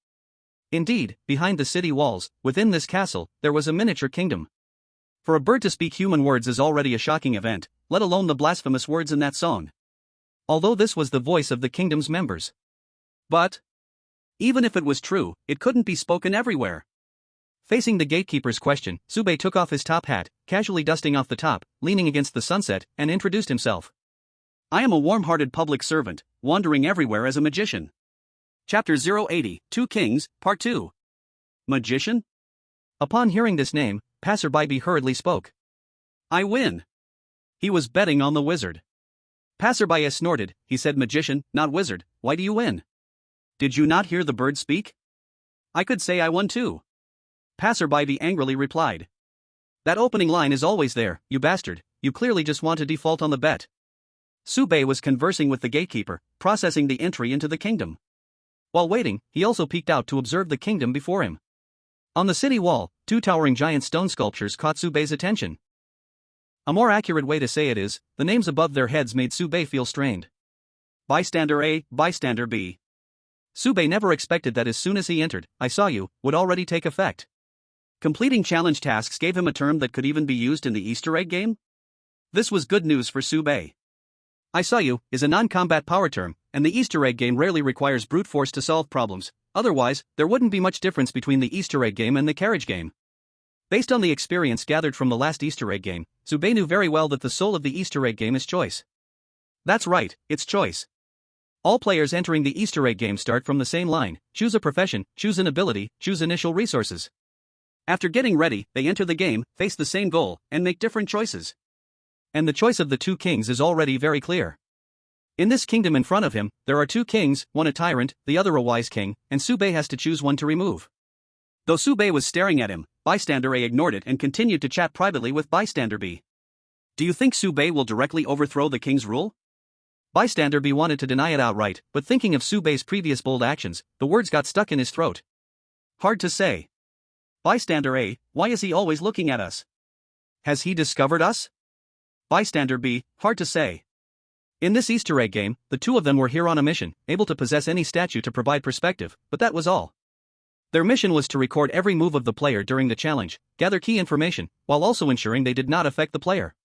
Speaker 1: Indeed, behind the city walls, within this castle, there was a miniature kingdom. For a bird to speak human words is already a shocking event, let alone the blasphemous words in that song. Although this was the voice of the kingdom's members. But even if it was true, it couldn't be spoken everywhere. Facing the gatekeeper's question, Baiye took off his top hat, casually dusting off the top, leaning against the sunset, and introduced himself. "I am a warm-hearted public servant, wandering everywhere as a magician." Chapter 080, Two Kings, Part 2. Magician? Upon hearing this name, Passerby hurriedly spoke. "I win." He was betting on the wizard. Passerby snorted. He said, "Magician, not wizard, why do you win? Did you not hear the bird speak?" "I could say I won too." Passerby angrily replied. "That opening line is always there, you bastard, you clearly just want to default on the bet." Baiye was conversing with the gatekeeper, processing the entry into the kingdom. While waiting, he also peeked out to observe the kingdom before him. On the city wall, two towering giant stone sculptures caught Baiye's attention. A more accurate way to say it is, the names above their heads made Baiye feel strained. Bystander A, Bystander B. Baiye never expected that as soon as he entered, "I saw you," would already take effect. Completing challenge tasks gave him a term that could even be used in the Easter egg game? This was good news for Baiye. "I saw you" is a non-combat power term, and the Easter egg game rarely requires brute force to solve problems, otherwise, there wouldn't be much difference between the Easter egg game and the carriage game. Based on the experience gathered from the last Easter egg game, Baiye knew very well that the soul of the Easter egg game is choice. That's right, it's choice. All players entering the Easter egg game start from the same line: choose a profession, choose an ability, choose initial resources. After getting ready, they enter the game, face the same goal, and make different choices. And the choice of the two kings is already very clear. In this kingdom in front of him, there are two kings, one a tyrant, the other a wise king, and Baiye has to choose one to remove. Though Baiye was staring at him, Bystander A ignored it and continued to chat privately with Bystander B. "Do you think Baiye will directly overthrow the king's rule?" Bystander B wanted to deny it outright, but thinking of Baiye's previous bold actions, the words got stuck in his throat. "Hard to say." Bystander A, "Why is he always looking at us? Has he discovered us?" Bystander B, "Hard to say." In this Easter egg game, the two of them were here on a mission, able to possess any statue to provide perspective, but that was all. Their mission was to record every move of the player during the challenge, gather key information, while also ensuring they did not affect the player.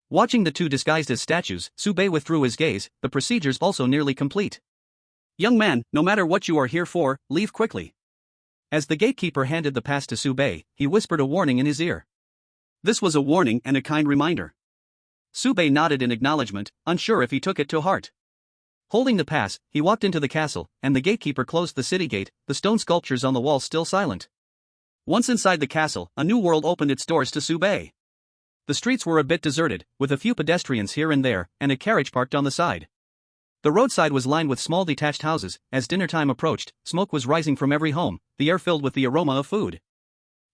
Speaker 1: Watching the two disguised as statues, Baiye withdrew his gaze, the procedures also nearly complete. "Young man, no matter what you are here for, leave quickly." As the gatekeeper handed the pass to Baiye, he whispered a warning in his ear. This was a warning and a kind reminder. Baiye nodded in acknowledgement, unsure if he took it to heart. Holding the pass, he walked into the castle, and the gatekeeper closed the city gate, the stone sculptures on the wall still silent. Once inside the castle, a new world opened its doors to Baiye. The streets were a bit deserted, with a few pedestrians here and there, and a carriage parked on the side. The roadside was lined with small detached houses. As dinner time approached, smoke was rising from every home, the air filled with the aroma of food.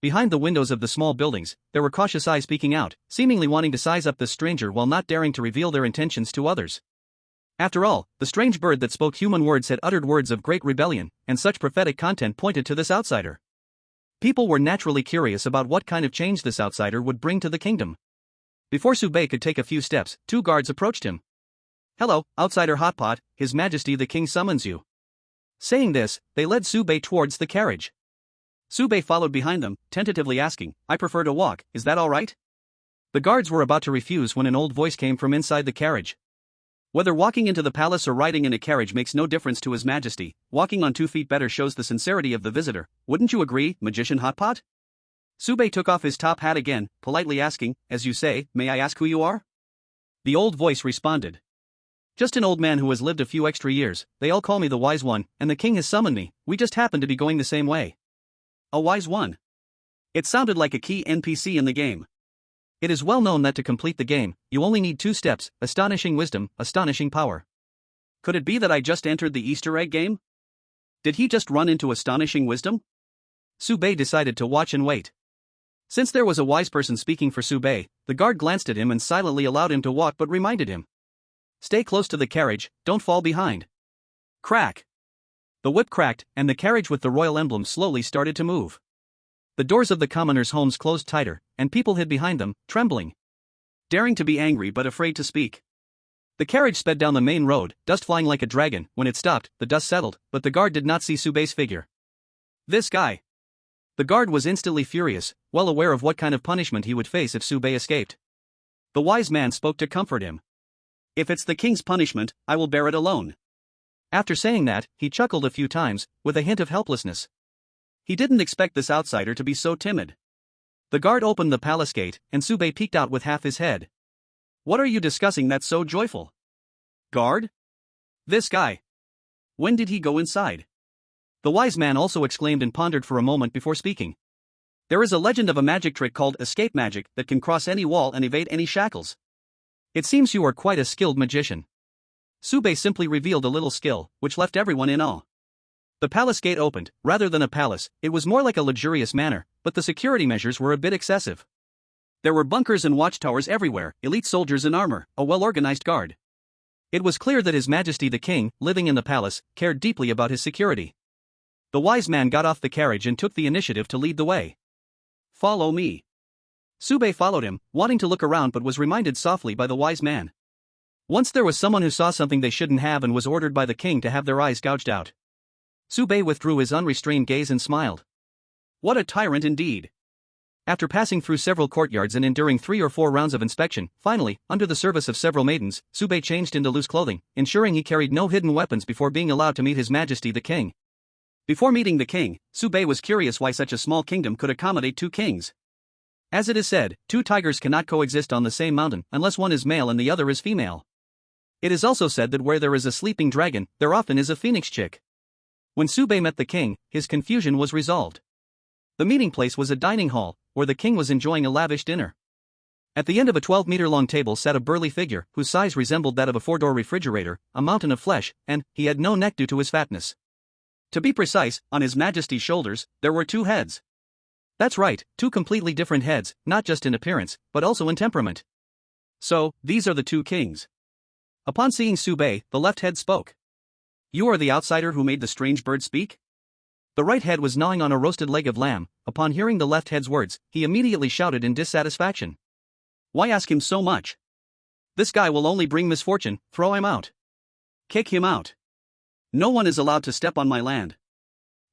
Speaker 1: Behind the windows of the small buildings, there were cautious eyes peeking out, seemingly wanting to size up the stranger while not daring to reveal their intentions to others. After all, the strange bird that spoke human words had uttered words of great rebellion, and such prophetic content pointed to this outsider. People were naturally curious about what kind of change this outsider would bring to the kingdom. Before Baiye could take a few steps, two guards approached him. "Hello, outsider Hotpot, His Majesty the King summons you." Saying this, they led Baiye towards the carriage. Baiye followed behind them, tentatively asking, "I prefer to walk, is that all right?" The guards were about to refuse when an old voice came from inside the carriage. "Whether walking into the palace or riding in a carriage makes no difference to His Majesty, walking on 2 feet better shows the sincerity of the visitor, wouldn't you agree, Magician Hotpot?" Baiye took off his top hat again, politely asking, "As you say, may I ask who you are?" The old voice responded. "Just an old man who has lived a few extra years, they all call me the Wise One, and the king has summoned me, we just happen to be going the same way." A wise one. It sounded like a key NPC in the game. It is well known that to complete the game, you only need 2 steps: astonishing wisdom, astonishing power. Could it be that I just entered the Easter egg game? Did he just run into astonishing wisdom? Baiye decided to watch and wait. Since there was a wise person speaking for Baiye, the guard glanced at him and silently allowed him to walk but reminded him. Stay close to the carriage, don't fall behind. Crack! The whip cracked, and the carriage with the royal emblem slowly started to move. The doors of the commoners' homes closed tighter, and people hid behind them, trembling. Daring to be angry but afraid to speak. The carriage sped down the main road, dust flying like a dragon. When it stopped, the dust settled, but the guard did not see Baiye's figure. This guy. The guard was instantly furious, well aware of what kind of punishment he would face if Baiye escaped. The wise man spoke to comfort him. If it's the king's punishment, I will bear it alone. After saying that, he chuckled a few times, with a hint of helplessness. He didn't expect this outsider to be so timid. The guard opened the palace gate, and Baiye peeked out with half his head. What are you discussing that's so joyful? Guard? This guy. When did he go inside? The wise man also exclaimed and pondered for a moment before speaking. There is a legend of a magic trick called escape magic that can cross any wall and evade any shackles. It seems you are quite a skilled magician. Baiye simply revealed a little skill, which left everyone in awe. The palace gate opened. Rather than a palace, it was more like a luxurious manor, but the security measures were a bit excessive. There were bunkers and watchtowers everywhere, elite soldiers in armor, a well-organized guard. It was clear that His Majesty the King, living in the palace, cared deeply about his security. The wise man got off the carriage and took the initiative to lead the way. Follow me. Baiye followed him, wanting to look around but was reminded softly by the wise man. Once there was someone who saw something they shouldn't have and was ordered by the king to have their eyes gouged out. Baiye withdrew his unrestrained gaze and smiled. What a tyrant indeed. After passing through several courtyards and enduring 3 or 4 rounds of inspection, finally, under the service of several maidens, Baiye changed into loose clothing, ensuring he carried no hidden weapons before being allowed to meet His Majesty the King. Before meeting the king, Baiye was curious why such a small kingdom could accommodate 2 kings. As it is said, 2 tigers cannot coexist on the same mountain unless one is male and the other is female. It is also said that where there is a sleeping dragon, there often is a phoenix chick. When Baiye met the king, his confusion was resolved. The meeting place was a dining hall, where the king was enjoying a lavish dinner. At the end of a 12-meter-long table sat a burly figure, whose size resembled that of a 4-door refrigerator, a mountain of flesh, and he had no neck due to his fatness. To be precise, on His Majesty's shoulders, there were 2 heads. That's right, 2 completely different heads, not just in appearance, but also in temperament. So, these are the 2 kings. Upon seeing Baiye, the left head spoke. You are the outsider who made the strange bird speak? The right head was gnawing on a roasted leg of lamb. Upon hearing the left head's words, he immediately shouted in dissatisfaction. Why ask him so much? This guy will only bring misfortune, throw him out. Kick him out. No one is allowed to step on my land.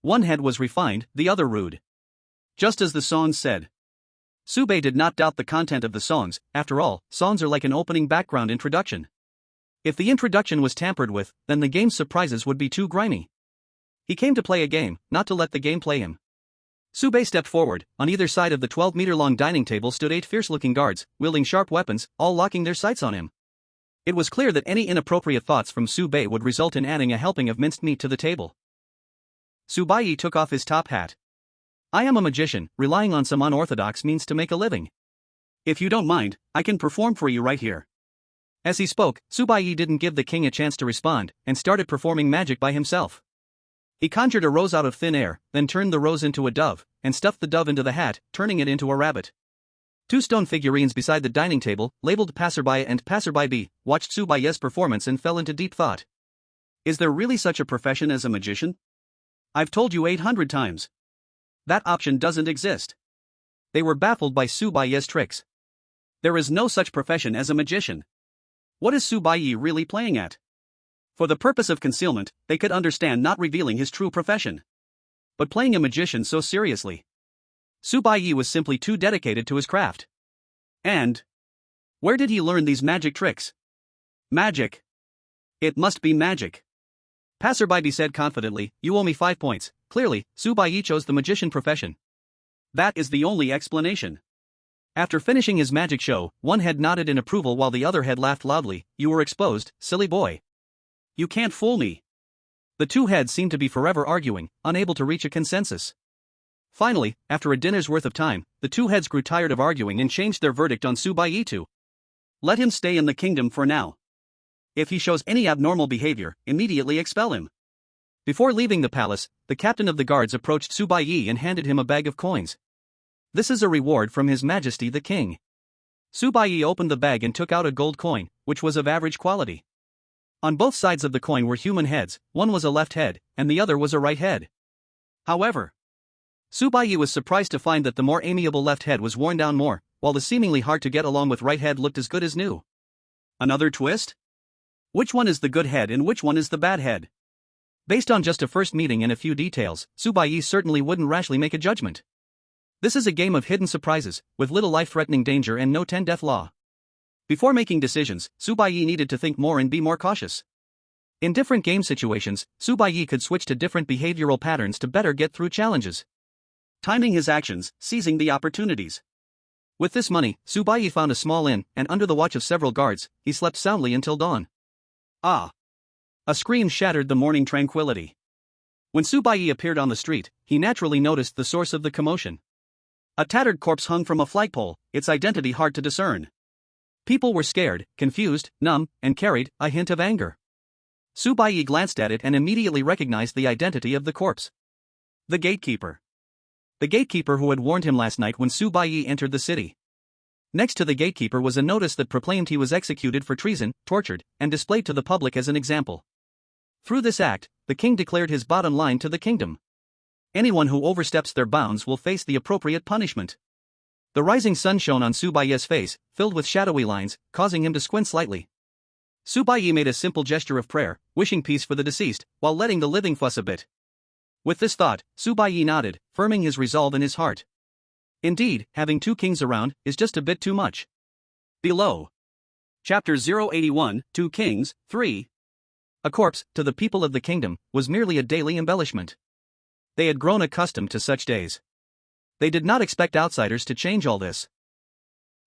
Speaker 1: One head was refined, the other rude. Just as the songs said. Baiye did not doubt the content of the songs. After all, songs are like an opening background introduction. If the introduction was tampered with, then the game's surprises would be too grimy. He came to play a game, not to let the game play him. Baiye stepped forward. On either side of the 12-meter-long dining table stood 8 fierce-looking guards, wielding sharp weapons, all locking their sights on him. It was clear that any inappropriate thoughts from Baiye would result in adding a helping of minced meat to the table. Baiye took off his top hat. I am a magician, relying on some unorthodox means to make a living. If you don't mind, I can perform for you right here. As he spoke, Baiye didn't give the king a chance to respond, and started performing magic by himself. He conjured a rose out of thin air, then turned the rose into a dove, and stuffed the dove into the hat, turning it into a rabbit. 2 stone figurines beside the dining table, labeled Passerby and Passerby B, watched Baiye's performance and fell into deep thought. Is there really such a profession as a magician? I've told you 800 times. That option doesn't exist. They were baffled by Baiye's tricks. There is no such profession as a magician. What is Baiye really playing at? For the purpose of concealment, they could understand not revealing his true profession. But playing a magician so seriously? Baiye was simply too dedicated to his craft. And where did he learn these magic tricks? Magic. It must be magic. Passerby said confidently, you owe me 5 points. Clearly, Baiye chose the magician profession. That is the only explanation. After finishing his magic show, one head nodded in approval while the other head laughed loudly. You were exposed, silly boy. You can't fool me. The 2 heads seemed to be forever arguing, unable to reach a consensus. Finally, after a dinner's worth of time, the two heads grew tired of arguing and changed their verdict on Baiye to let him stay in the kingdom for now. If he shows any abnormal behavior, immediately expel him. Before leaving the palace, the captain of the guards approached Baiye and handed him a bag of coins. This is a reward from His Majesty the King. Baiye opened the bag and took out a gold coin, which was of average quality. On both sides of the coin were human heads, one was a left head, and the other was a right head. However, Baiye was surprised to find that the more amiable left head was worn down more, while the seemingly hard to get along with right head looked as good as new. Another twist? Which one is the good head and which one is the bad head? Based on just a first meeting and a few details, Baiye certainly wouldn't rashly make a judgment. This is a game of hidden surprises, with little life-threatening danger and no 10-death law. Before making decisions, Baiye needed to think more and be more cautious. In different game situations, Baiye could switch to different behavioral patterns to better get through challenges. Timing his actions, seizing the opportunities. With this money, Baiye found a small inn, and under the watch of several guards, he slept soundly until dawn. Ah! A scream shattered the morning tranquility. When Baiye appeared on the street, he naturally noticed the source of the commotion. A tattered corpse hung from a flagpole, its identity hard to discern. People were scared, confused, numb, and carried a hint of anger. Baiye glanced at it and immediately recognized the identity of the corpse. The gatekeeper. The gatekeeper who had warned him last night when Baiye entered the city. Next to the gatekeeper was a notice that proclaimed he was executed for treason, tortured, and displayed to the public as an example. Through this act, the king declared his bottom line to the kingdom. Anyone who oversteps their bounds will face the appropriate punishment. The rising sun shone on Baiye's face, filled with shadowy lines, causing him to squint slightly. Baiye made a simple gesture of prayer, wishing peace for the deceased, while letting the living fuss a bit. With this thought, Baiye nodded, firming his resolve in his heart. Indeed, having two kings around is just a bit too much. Below. Chapter 081, Two Kings, 3. A corpse, to the people of the kingdom, was merely a daily embellishment. They had grown accustomed to such days. They did not expect outsiders to change all this.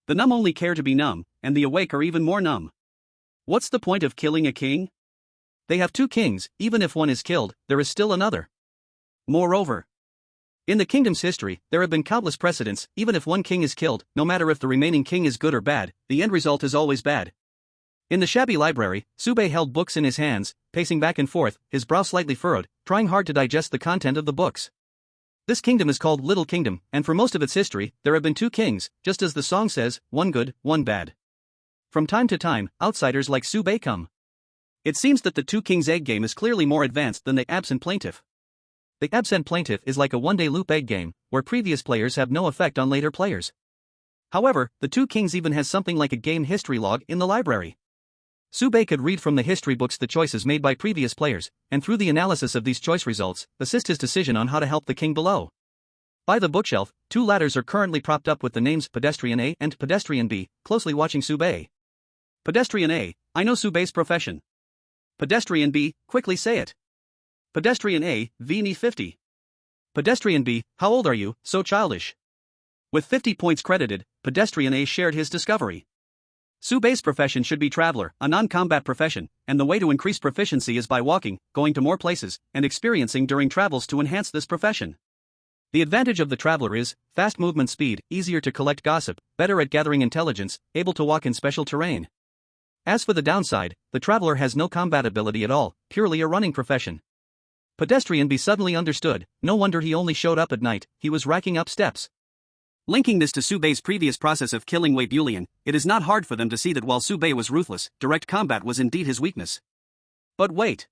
Speaker 1: The numb only care to be numb, and the awake are even more numb. What's the point of killing a king? They have two kings, even if one is killed, there is still another. Moreover, in the kingdom's history, there have been countless precedents. Even if one king is killed, no matter if the remaining king is good or bad, the end result is always bad. In the shabby library, Baiye held books in his hands, pacing back and forth, his brow slightly furrowed, trying hard to digest the content of the books. This kingdom is called Little Kingdom, and for most of its history, there have been two kings, just as the song says, one good, one bad. From time to time, outsiders like Baiye come. It seems that the two kings egg game is clearly more advanced than the absent plaintiff. The absent plaintiff is like a one-day loop egg game, where previous players have no effect on later players. However, the two kings even has something like a game history log in the library. Baiye could read from the history books the choices made by previous players, and through the analysis of these choice results, assist his decision on how to help the king below. By the bookshelf, two ladders are currently propped up with the names Pedestrian A and Pedestrian B, closely watching Baiye. Pedestrian A, I know Baiye's profession. Pedestrian B, quickly say it. Pedestrian A, Vini 50. Pedestrian B, how old are you, so childish? With 50 points credited, Pedestrian A shared his discovery. Baiye's profession should be traveler, a non-combat profession, and the way to increase proficiency is by walking, going to more places, and experiencing during travels to enhance this profession. The advantage of the traveler is fast movement speed, easier to collect gossip, better at gathering intelligence, able to walk in special terrain. As for the downside, the traveler has no combat ability at all, purely a running profession. Pedestrian B suddenly understood, no wonder he only showed up at night, he was racking up steps. Linking this to Baiye's previous process of killing Wei Bulian, it is not hard for them to see that while Baiye was ruthless, direct combat was indeed his weakness. But wait.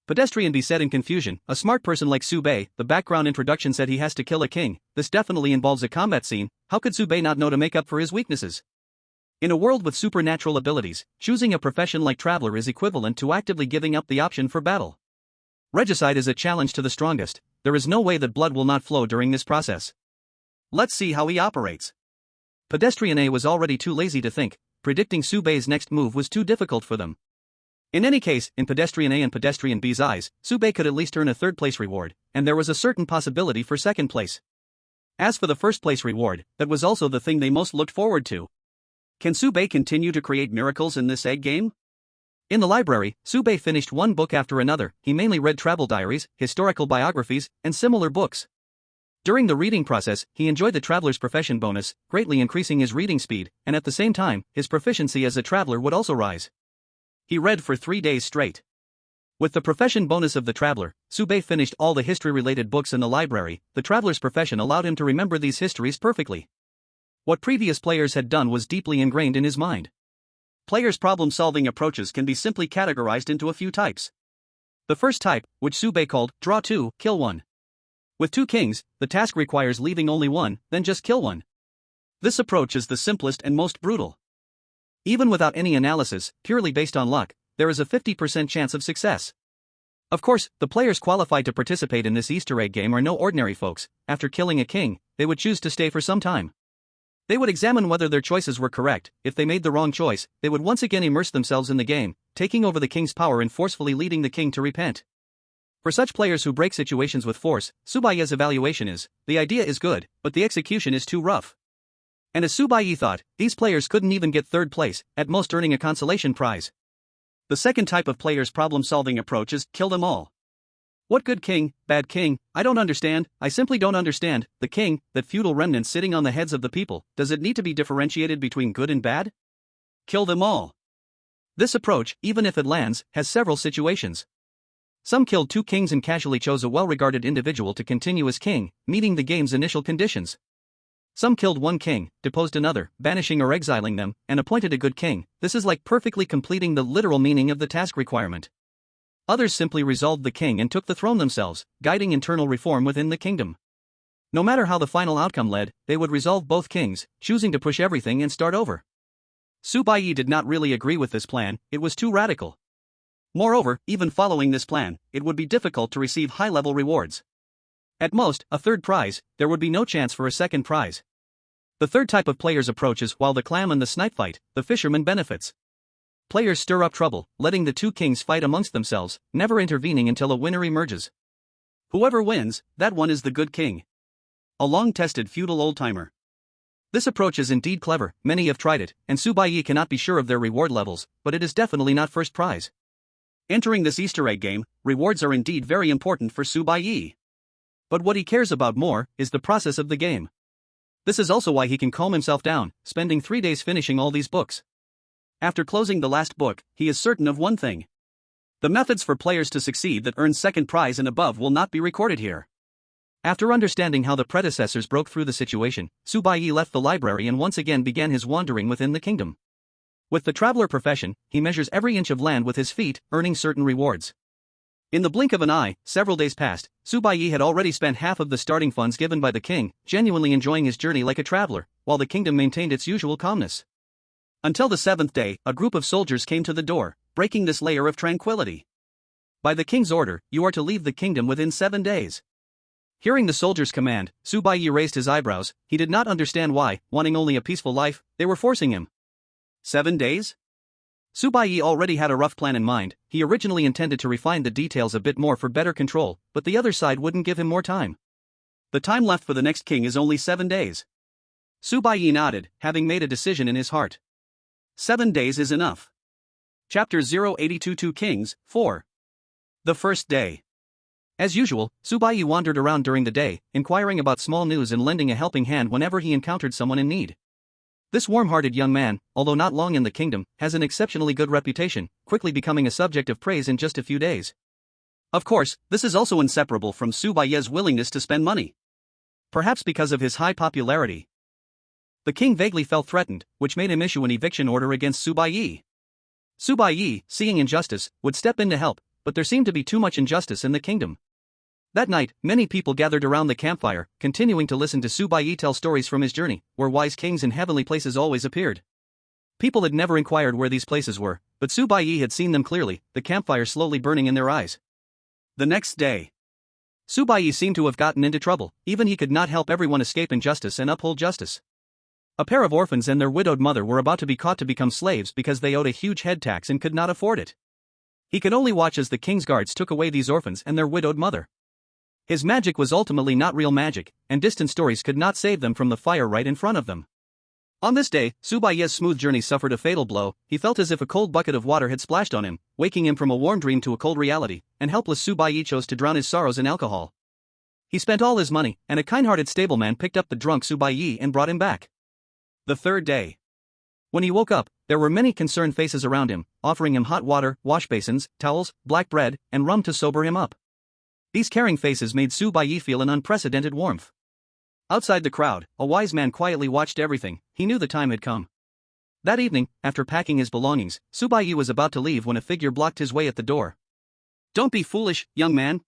Speaker 1: Pedestrian B said in confusion, a smart person like Baiye, the background introduction said he has to kill a king, this definitely involves a combat scene, how could Baiye not know to make up for his weaknesses? In a world with supernatural abilities, choosing a profession like traveler is equivalent to actively giving up the option for battle. Regicide is a challenge to the strongest, there is no way that blood will not flow during this process. Let's see how he operates. Pedestrian A was already too lazy to think, predicting Baiye's next move was too difficult for them. In any case, in Pedestrian A and Pedestrian B's eyes, Baiye could at least earn a third-place reward, and there was a certain possibility for second place. As for the first-place reward, that was also the thing they most looked forward to. Can Baiye continue to create miracles in this egg game? In the library, Baiye finished one book after another. He mainly read travel diaries, historical biographies, and similar books. During the reading process, he enjoyed the traveler's profession bonus, greatly increasing his reading speed, and at the same time, his proficiency as a traveler would also rise. He read for 3 days straight. With the profession bonus of the traveler, Baiye finished all the history-related books in the library. The traveler's profession allowed him to remember these histories perfectly. What previous players had done was deeply ingrained in his mind. Players' problem-solving approaches can be simply categorized into a few types. The first type, which Baiye called, draw 2, kill 1. With 2 kings, the task requires leaving only one, then just kill one. This approach is the simplest and most brutal. Even without any analysis, purely based on luck, there is a 50% chance of success. Of course, the players qualified to participate in this Easter egg game are no ordinary folks. After killing a king, they would choose to stay for some time. They would examine whether their choices were correct. If they made the wrong choice, they would once again immerse themselves in the game, taking over the king's power and forcefully leading the king to repent. For such players who break situations with force, Baiye's evaluation is, the idea is good, but the execution is too rough. And as Baiye thought, these players couldn't even get 3rd place, at most earning a consolation prize. The second type of player's problem-solving approach is, kill them all. What good king, bad king, I don't understand, I simply don't understand, the king, that feudal remnant sitting on the heads of the people, does it need to be differentiated between good and bad? Kill them all. This approach, even if it lands, has several situations. Some killed 2 kings and casually chose a well-regarded individual to continue as king, meeting the game's initial conditions. Some killed 1 king, deposed another, banishing or exiling them, and appointed a good king. This is like perfectly completing the literal meaning of the task requirement. Others simply resolved the king and took the throne themselves, guiding internal reform within the kingdom. No matter how the final outcome led, they would resolve both kings, choosing to push everything and start over. Baiye did not really agree with this plan, it was too radical. Moreover, even following this plan, it would be difficult to receive high-level rewards. At most, a 3rd prize, there would be no chance for a 2nd prize. The third type of player's approach is, while the clam and the snipe fight, the fisherman benefits. Players stir up trouble, letting the 2 kings fight amongst themselves, never intervening until a winner emerges. Whoever wins, that one is the good king. A long-tested feudal old-timer. This approach is indeed clever, many have tried it, and Baiye cannot be sure of their reward levels, but it is definitely not first prize. Entering this Easter egg game, rewards are indeed very important for Baiye. But what he cares about more is the process of the game. This is also why he can calm himself down, spending 3 days finishing all these books. After closing the last book, he is certain of one thing. The methods for players to succeed that earn 2nd prize and above will not be recorded here. After understanding how the predecessors broke through the situation, Baiye left the library and once again began his wandering within the kingdom. With the traveler profession, he measures every inch of land with his feet, earning certain rewards. In the blink of an eye, several days passed. Baiye had already spent half of the starting funds given by the king, genuinely enjoying his journey like a traveler, while the kingdom maintained its usual calmness. Until the 7th day, a group of soldiers came to the door, breaking this layer of tranquility. By the king's order, you are to leave the kingdom within 7 days. Hearing the soldiers' command, Baiye raised his eyebrows. He did not understand why, wanting only a peaceful life, they were forcing him. 7 days? Baiye already had a rough plan in mind. He originally intended to refine the details a bit more for better control, but the other side wouldn't give him more time. The time left for the next king is only 7 days. Baiye nodded, having made a decision in his heart. 7 days is enough. Chapter 082 2 Kings, 4. The first day. As usual, Baiye wandered around during the day, inquiring about small news and lending a helping hand whenever he encountered someone in need. This warm-hearted young man, although not long in the kingdom, has an exceptionally good reputation, quickly becoming a subject of praise in just a few days. Of course, this is also inseparable from Baiye's willingness to spend money. Perhaps because of his high popularity. The king vaguely felt threatened, which made him issue an eviction order against Baiye. Baiye, seeing injustice, would step in to help, but there seemed to be too much injustice in the kingdom. That night, many people gathered around the campfire, continuing to listen to Baiye tell stories from his journey, where wise kings and heavenly places always appeared. People had never inquired where these places were, but Baiye had seen them clearly, the campfire slowly burning in their eyes. The next day. Baiye seemed to have gotten into trouble, even he could not help everyone escape injustice and uphold justice. A pair of orphans and their widowed mother were about to be caught to become slaves because they owed a huge head tax and could not afford it. He could only watch as the king's guards took away these orphans and their widowed mother. His magic was ultimately not real magic, and distant stories could not save them from the fire right in front of them. On this day, Baiye's smooth journey suffered a fatal blow. He felt as if a cold bucket of water had splashed on him, waking him from a warm dream to a cold reality, and helpless Baiye chose to drown his sorrows in alcohol. He spent all his money, and a kind-hearted stableman picked up the drunk Baiye and brought him back. The third day. When he woke up, there were many concerned faces around him, offering him hot water, wash basins, towels, black bread, and rum to sober him up. These caring faces made Baiye feel an unprecedented warmth. Outside the crowd, a wise man quietly watched everything. He knew the time had come. That evening, after packing his belongings, Baiye was about to leave when a figure blocked his way at the door. "Don't be foolish, young man."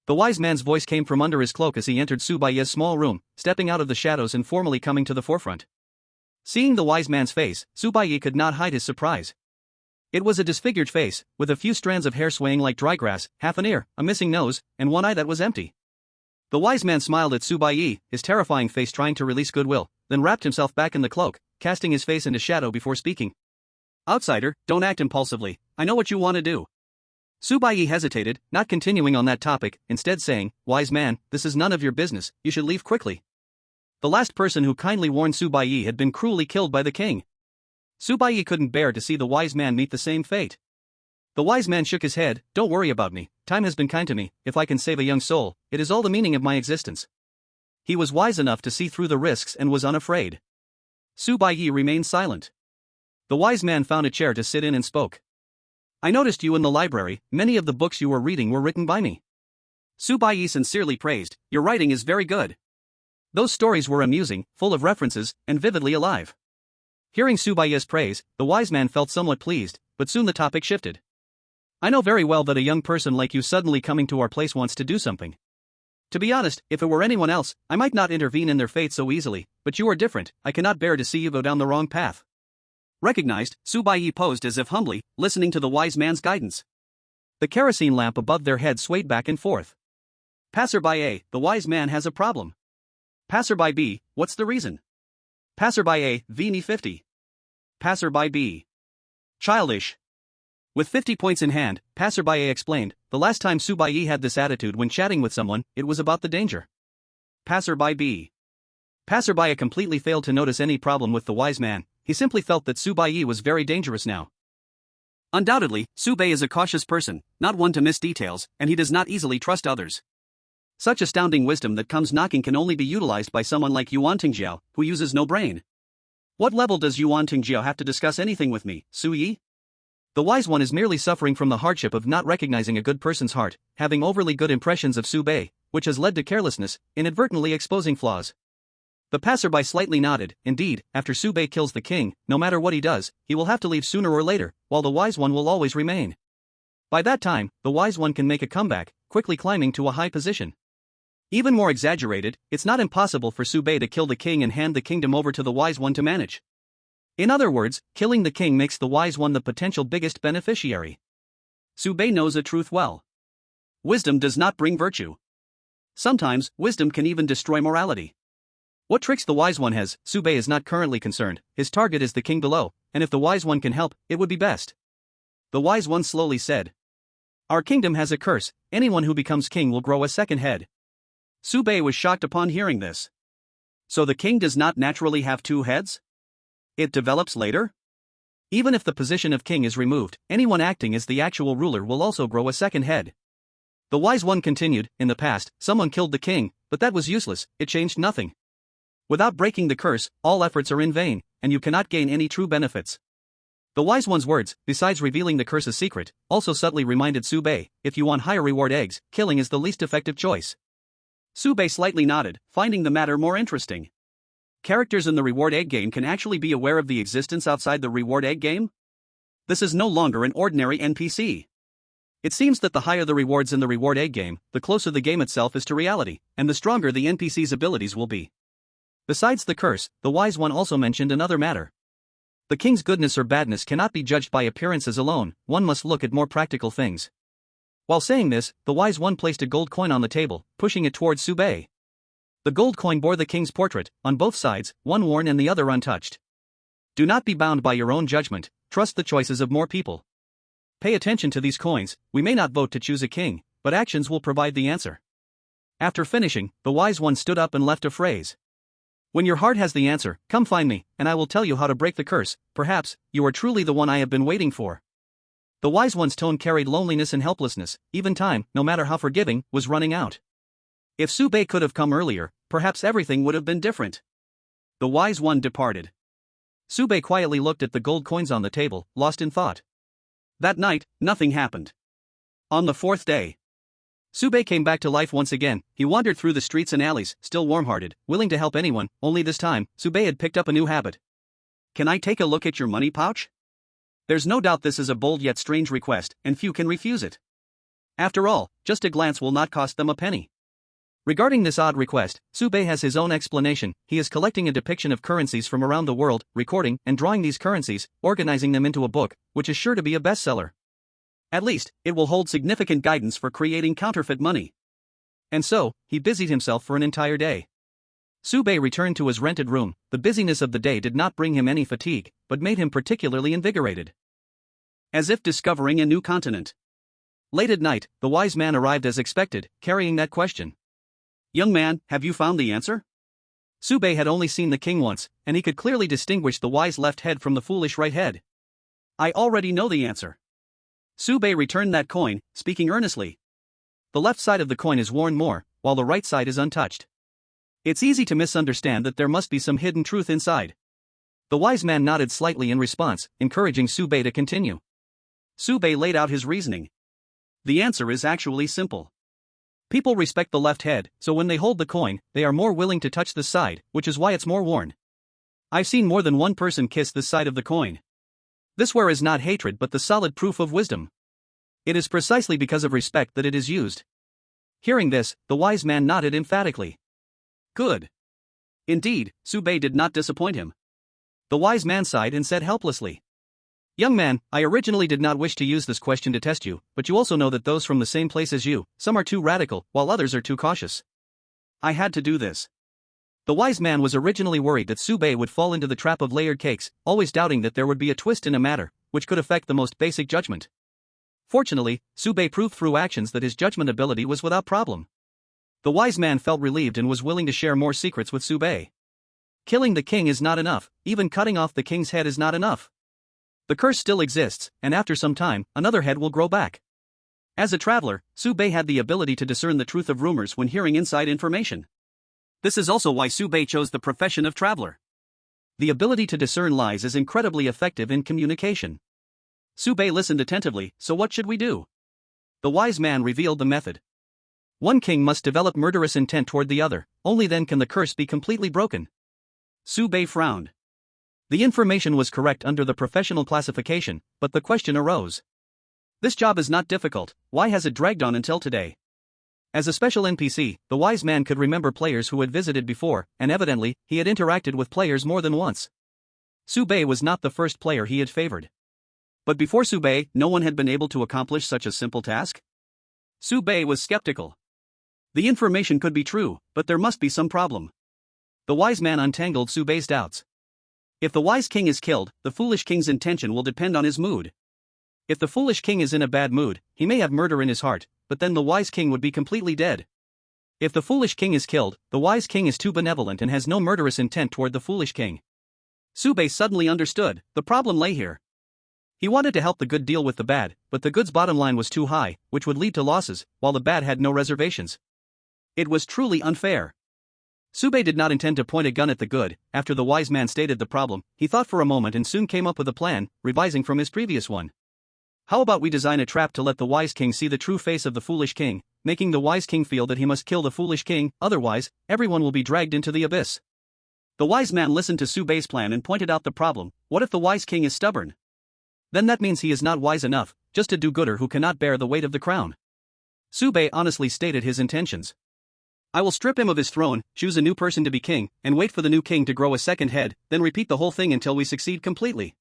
Speaker 1: The wise man's voice came from under his cloak as he entered Baiye's small room, stepping out of the shadows and formally coming to the forefront. Seeing the wise man's face, Baiye could not hide his surprise. It was a disfigured face, with a few strands of hair swaying like dry grass, half an ear, a missing nose, and one eye that was empty. The wise man smiled at Baiye, his terrifying face trying to release goodwill, then wrapped himself back in the cloak, casting his face into shadow before speaking. "Outsider, don't act impulsively. I know what you want to do." Baiye hesitated, not continuing on that topic, instead saying, "Wise man, this is none of your business, you should leave quickly." The last person who kindly warned Baiye had been cruelly killed by the king. Baiye couldn't bear to see the wise man meet the same fate. The wise man shook his head. "Don't worry about me, time has been kind to me. If I can save a young soul, it is all the meaning of my existence." He was wise enough to see through the risks and was unafraid. Baiye remained silent. The wise man found a chair to sit in and spoke. "I noticed you in the library. Many of the books you were reading were written by me." Baiye sincerely praised, "Your writing is very good. Those stories were amusing, full of references, and vividly alive." Hearing Baiye's praise, the wise man felt somewhat pleased, but soon the topic shifted. "I know very well that a young person like you suddenly coming to our place wants to do something. To be honest, if it were anyone else, I might not intervene in their fate so easily, but you are different. I cannot bear to see you go down the wrong path." Recognized, Baiye posed as if humbly, listening to the wise man's guidance. The kerosene lamp above their heads swayed back and forth. "Passerby A, the wise man has a problem." Passerby B, "What's the reason?" Passerby A, "Vini 50. Passerby B, "Childish." With 50 points in hand, Passerby A explained, "The last time Baiye had this attitude when chatting with someone, it was about the danger." Passerby B. Passerby A completely failed to notice any problem with the wise man. He simply felt that Baiye was very dangerous now. Undoubtedly, Baiye is a cautious person, not one to miss details, and he does not easily trust others. Such astounding wisdom that comes knocking can only be utilized by someone like Yuan Tingjiao, who uses no brain. What level does Yuan Tingjiao have to discuss anything with me, Yi? The wise one is merely suffering from the hardship of not recognizing a good person's heart, having overly good impressions of Baiye, which has led to carelessness, inadvertently exposing flaws. The passerby slightly nodded. Indeed, after Baiye kills the king, no matter what he does, he will have to leave sooner or later, while the wise one will always remain. By that time, the wise one can make a comeback, quickly climbing to a high position. Even more exaggerated, it's not impossible for Baiye to kill the king and hand the kingdom over to the wise one to manage. In other words, killing the king makes the wise one the potential biggest beneficiary. Baiye knows a truth well. Wisdom does not bring virtue. Sometimes, wisdom can even destroy morality. What tricks the wise one has, Baiye is not currently concerned. His target is the king below, and if the wise one can help, it would be best. The wise one slowly said, "Our kingdom has a curse. Anyone who becomes king will grow a second head." Baiye was shocked upon hearing this. So the king does not naturally have two heads? It develops later? Even if the position of king is removed, anyone acting as the actual ruler will also grow a second head. The wise one continued, "In the past, someone killed the king, but that was useless, it changed nothing. Without breaking the curse, all efforts are in vain, and you cannot gain any true benefits." The wise one's words, besides revealing the curse's secret, also subtly reminded Baiye, if you want higher reward eggs, killing is the least effective choice. Baiye slightly nodded, finding the matter more interesting. Characters in the reward egg game can actually be aware of the existence outside the reward egg game? This is no longer an ordinary NPC. It seems that the higher the rewards in the reward egg game, the closer the game itself is to reality, and the stronger the NPC's abilities will be. Besides the curse, the wise one also mentioned another matter. The king's goodness or badness cannot be judged by appearances alone, one must look at more practical things. While saying this, the wise one placed a gold coin on the table, pushing it towards Baiye. The gold coin bore the king's portrait, on both sides, one worn and the other untouched. Do not be bound by your own judgment, trust the choices of more people. Pay attention to these coins. We may not vote to choose a king, but actions will provide the answer. After finishing, the wise one stood up and left a phrase. When your heart has the answer, come find me, and I will tell you how to break the curse. Perhaps, you are truly the one I have been waiting for. The wise one's tone carried loneliness and helplessness, even time, no matter how forgiving, was running out. If Sube could have come earlier, perhaps everything would have been different. The wise one departed. Sube quietly looked at the gold coins on the table, lost in thought. That night, nothing happened. On the fourth day, Sube came back to life once again. He wandered through the streets and alleys, still warm-hearted, willing to help anyone, only this time, Sube had picked up a new habit. Can I take a look at your money pouch? There's no doubt this is a bold yet strange request, and few can refuse it. After all, just a glance will not cost them a penny. Regarding this odd request, Sube has his own explanation. He is collecting a depiction of currencies from around the world, recording and drawing these currencies, organizing them into a book, which is sure to be a bestseller. At least, it will hold significant guidance for creating counterfeit money. And so, he busied himself for an entire day. Sube returned to his rented room. The busyness of the day did not bring him any fatigue, but made him particularly invigorated. As if discovering a new continent. Late at night, the wise man arrived as expected, carrying that question. Young man, have you found the answer? Sube had only seen the king once, and he could clearly distinguish the wise left head from the foolish right head. I already know the answer. Sube returned that coin, speaking earnestly. The left side of the coin is worn more, while the right side is untouched. It's easy to misunderstand that there must be some hidden truth inside. The wise man nodded slightly in response, encouraging Sube to continue. Sube laid out his reasoning. The answer is actually simple. People respect the left head, so when they hold the coin, they are more willing to touch this side, which is why it's more worn. I've seen more than one person kiss this side of the coin. This wear is not hatred but the solid proof of wisdom. It is precisely because of respect that it is used. Hearing this, the wise man nodded emphatically. Good. Indeed, Sube did not disappoint him. The wise man sighed and said helplessly. Young man, I originally did not wish to use this question to test you, but you also know that those from the same place as you, some are too radical, while others are too cautious. I had to do this. The wise man was originally worried that Sube would fall into the trap of layered cakes, always doubting that there would be a twist in a matter, which could affect the most basic judgment. Fortunately, Sube proved through actions that his judgment ability was without problem. The wise man felt relieved and was willing to share more secrets with Sube. Killing the king is not enough, even cutting off the king's head is not enough. The curse still exists, and after some time, another head will grow back. As a traveler, Sube had the ability to discern the truth of rumors when hearing inside information. This is also why Sube chose the profession of traveler. The ability to discern lies is incredibly effective in communication. Sube listened attentively. So what should we do? The wise man revealed the method. One king must develop murderous intent toward the other, only then can the curse be completely broken. Sube frowned. The information was correct under the professional classification, but the question arose. This job is not difficult, why has it dragged on until today? As a special NPC, the wise man could remember players who had visited before, and evidently, he had interacted with players more than once. Sube was not the first player he had favored. But before Sube, no one had been able to accomplish such a simple task? Sube was skeptical. The information could be true, but there must be some problem. The wise man untangled Sube's doubts. If the wise king is killed, the foolish king's intention will depend on his mood. If the foolish king is in a bad mood, he may have murder in his heart, but then the wise king would be completely dead. If the foolish king is killed, the wise king is too benevolent and has no murderous intent toward the foolish king. Sube suddenly understood, the problem lay here. He wanted to help the good deal with the bad, but the good's bottom line was too high, which would lead to losses, while the bad had no reservations. It was truly unfair. Sube did not intend to point a gun at the good. After the wise man stated the problem, he thought for a moment and soon came up with a plan, revising from his previous one. How about we design a trap to let the wise king see the true face of the foolish king, making the wise king feel that he must kill the foolish king, otherwise, everyone will be dragged into the abyss. The wise man listened to Sube's plan and pointed out the problem. What if the wise king is stubborn? Then that means he is not wise enough, just a do-gooder who cannot bear the weight of the crown. Sube honestly stated his intentions. I will strip him of his throne, choose a new person to be king, and wait for the new king to grow a second head, then repeat the whole thing until we succeed completely.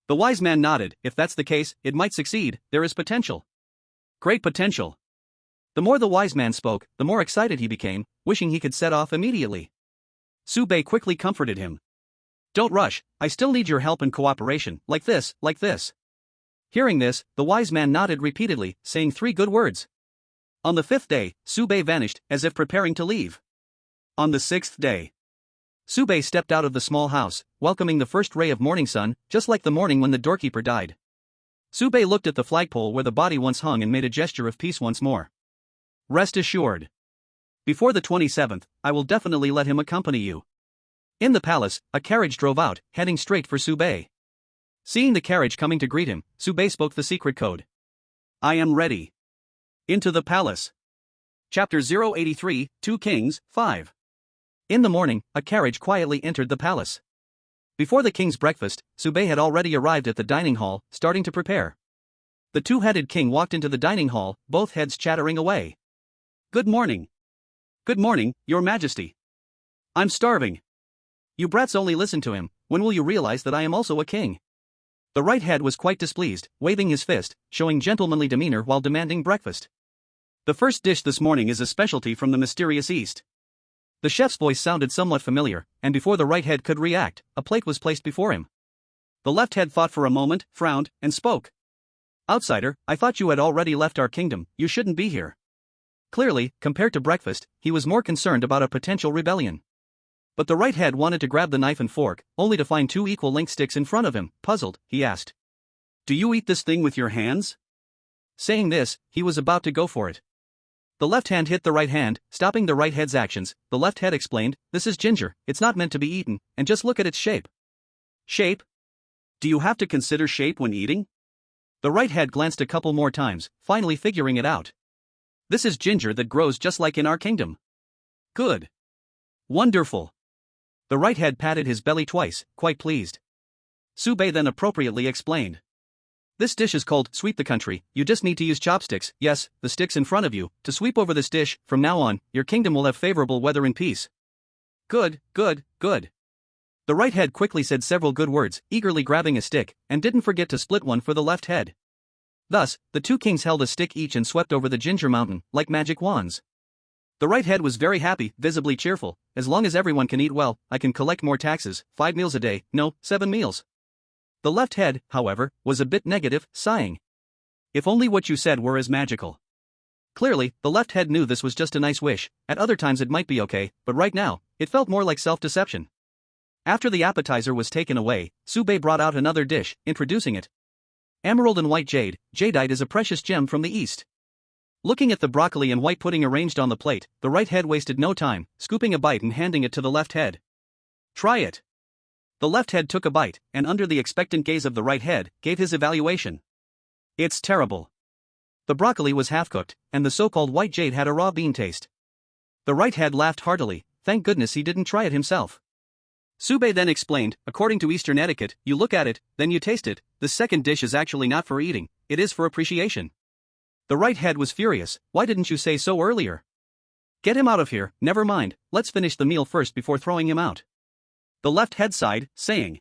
Speaker 1: The wise man nodded. If that's the case, it might succeed. There is potential. Great potential. The more the wise man spoke, the more excited he became, wishing he could set off immediately. Sube quickly comforted him. Don't rush, I still need your help and cooperation, like this, like this. Hearing this, the wise man nodded repeatedly, saying 3 good words. On the 5th day, Sube vanished, as if preparing to leave. On the 6th day, Sube stepped out of the small house, welcoming the first ray of morning sun, just like the morning when the doorkeeper died. Sube looked at the flagpole where the body once hung and made a gesture of peace once more. Rest assured. Before the 27th, I will definitely let him accompany you. In the palace, a carriage drove out, heading straight for Baiye. Seeing the carriage coming to greet him, Baiye spoke the secret code. I am ready. Into the palace. Chapter 083, 2 Kings, 5. In the morning, a carriage quietly entered the palace. Before the king's breakfast, Baiye had already arrived at the dining hall, starting to prepare. The two-headed king walked into the dining hall, both heads chattering away. Good morning. Good morning, your majesty. I'm starving. You brats only listen to him. When will you realize that I am also a king? The right head was quite displeased, waving his fist, showing gentlemanly demeanor while demanding breakfast. The first dish this morning is a specialty from the mysterious East. The chef's voice sounded somewhat familiar, and before the right head could react, a plate was placed before him. The left head thought for a moment, frowned, and spoke. Outsider, I thought you had already left our kingdom, you shouldn't be here. Clearly, compared to breakfast, he was more concerned about a potential rebellion. But the right head wanted to grab the knife and fork, only to find two equal-length sticks in front of him. Puzzled, he asked. Do you eat this thing with your hands? Saying this, he was about to go for it. The left hand hit the right hand, stopping the right head's actions. The left head explained, this is ginger, it's not meant to be eaten, and just look at its shape. Shape? Do you have to consider shape when eating? The right head glanced a couple more times, finally figuring it out. This is ginger that grows just like in our kingdom. Good. Wonderful. The right head patted his belly twice, quite pleased. Baiye then appropriately explained. This dish is called sweep the country, you just need to use chopsticks, yes, the sticks in front of you, to sweep over this dish. From now on, your kingdom will have favorable weather and peace. Good, good, good. The right head quickly said several good words, eagerly grabbing a stick, and didn't forget to split one for the left head. Thus, the two kings held a stick each and swept over the ginger mountain, like magic wands. The right head was very happy, visibly cheerful. As long as everyone can eat well, I can collect more taxes, 5 meals a day, no, 7 meals. The left head, however, was a bit negative, sighing. If only what you said were as magical. Clearly, the left head knew this was just a nice wish. At other times it might be okay, but right now, it felt more like self-deception. After the appetizer was taken away, Baiye brought out another dish, introducing it. Emerald and white jade. Jadeite is a precious gem from the east. Looking at the broccoli and white pudding arranged on the plate, the right head wasted no time, scooping a bite and handing it to the left head. Try it. The left head took a bite, and under the expectant gaze of the right head, gave his evaluation. It's terrible. The broccoli was half-cooked, and the so-called white jade had a raw bean taste. The right head laughed heartily, thank goodness he didn't try it himself. Baiye then explained, according to Eastern etiquette, you look at it, then you taste it. The second dish is actually not for eating, it is for appreciation. The right head was furious, why didn't you say so earlier? Get him out of here, never mind, let's finish the meal first before throwing him out. The left head sighed, saying,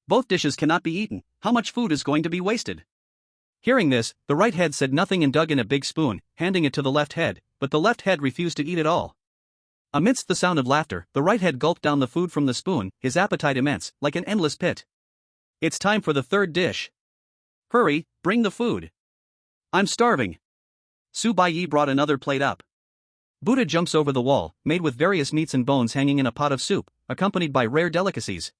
Speaker 1: both dishes cannot be eaten, how much food is going to be wasted? Hearing this, the right head said nothing and dug in a big spoon, handing it to the left head, but the left head refused to eat it all. Amidst the sound of laughter, the right head gulped down the food from the spoon, his appetite immense, like an endless pit. It's time for the third dish. Hurry, bring the food. I'm starving. Baiye brought another plate up. Buddha jumps over the wall, made with various meats and bones hanging in a pot of soup, accompanied by rare delicacies.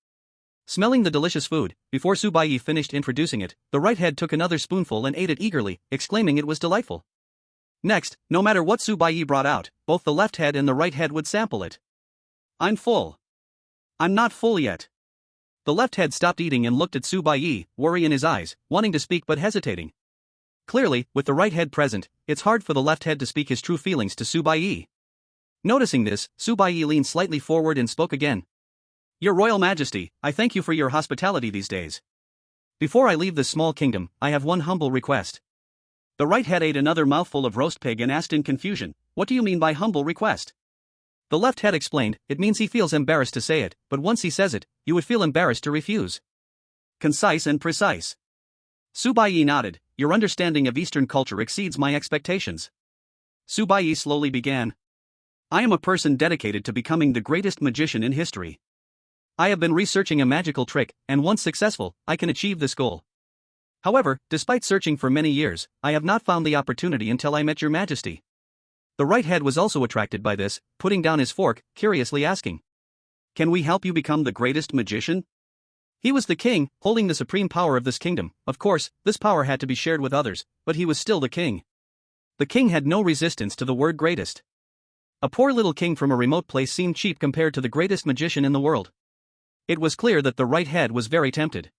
Speaker 1: Smelling the delicious food, before Baiye finished introducing it, the right head took another spoonful and ate it eagerly, exclaiming it was delightful. Next, no matter what Baiye brought out, both the left head and the right head would sample it. I'm full. I'm not full yet. The left head stopped eating and looked at Baiye, worry in his eyes, wanting to speak but hesitating. Clearly, with the right head present, it's hard for the left head to speak his true feelings to Baiye. Noticing this, Baiye leaned slightly forward and spoke again. Your Royal Majesty, I thank you for your hospitality these days. Before I leave this small kingdom, I have one humble request. The right head ate another mouthful of roast pig and asked in confusion, what do you mean by humble request? The left head explained, it means he feels embarrassed to say it, but once he says it, you would feel embarrassed to refuse. Concise and precise. Baiye nodded, your understanding of Eastern culture exceeds my expectations. Baiye slowly began. I am a person dedicated to becoming the greatest magician in history. I have been researching a magical trick, and once successful, I can achieve this goal. However, despite searching for many years, I have not found the opportunity until I met your majesty. The right head was also attracted by this, putting down his fork, curiously asking. Can we help you become the greatest magician? He was the king, holding the supreme power of this kingdom. Of course, this power had to be shared with others, but he was still the king. The king had no resistance to the word greatest. A poor little king from a remote place seemed cheap compared to the greatest magician in the world. It was clear that the right head was very tempted.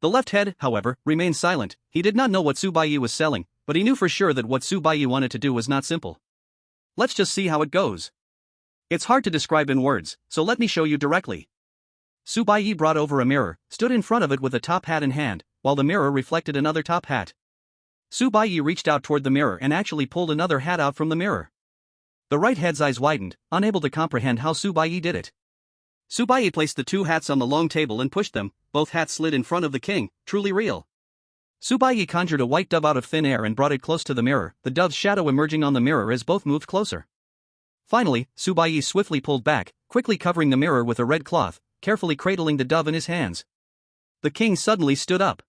Speaker 1: The left head, however, remained silent. He did not know what Baiye was selling, but he knew for sure that what Baiye wanted to do was not simple. Let's just see how it goes. It's hard to describe in words, so let me show you directly. Baiye brought over a mirror, stood in front of it with a top hat in hand, while the mirror reflected another top hat. Baiye reached out toward the mirror and actually pulled another hat out from the mirror. The right head's eyes widened, unable to comprehend how Baiye did it. Baiye placed the two hats on the long table and pushed them. Both hats slid in front of the king, truly real. Baiye conjured a white dove out of thin air and brought it close to the mirror, the dove's shadow emerging on the mirror as both moved closer. Finally, Baiye swiftly pulled back, quickly covering the mirror with a red cloth, carefully cradling the dove in his hands. The king suddenly stood up.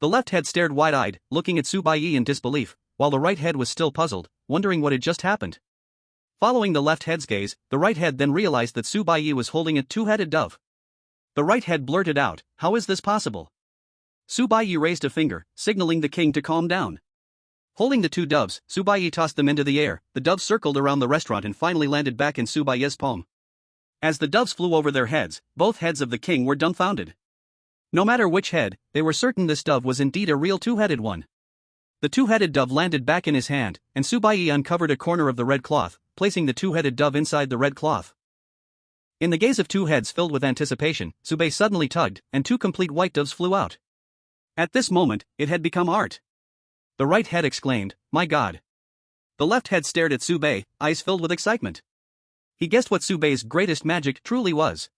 Speaker 1: The left head stared wide-eyed, looking at Baiye in disbelief, while the right head was still puzzled, wondering what had just happened. Following the left head's gaze, the right head then realized that Baiye was holding a two-headed dove. The right head blurted out, "How is this possible?" Baiye raised a finger, signaling the king to calm down. Holding the two doves, Baiye tossed them into the air. The doves circled around the restaurant and finally landed back in Baiye's palm. As the doves flew over their heads, both heads of the king were dumbfounded. No matter which head, they were certain this dove was indeed a real two-headed one. The two-headed dove landed back in his hand, and Baiye uncovered a corner of the red cloth, placing the two-headed dove inside the red cloth. In the gaze of two heads filled with anticipation, Baiye suddenly tugged, and two complete white doves flew out. At this moment, it had become art. The right head exclaimed, "My God!" The left head stared at Baiye, eyes filled with excitement. He guessed what Baiye's greatest magic truly was.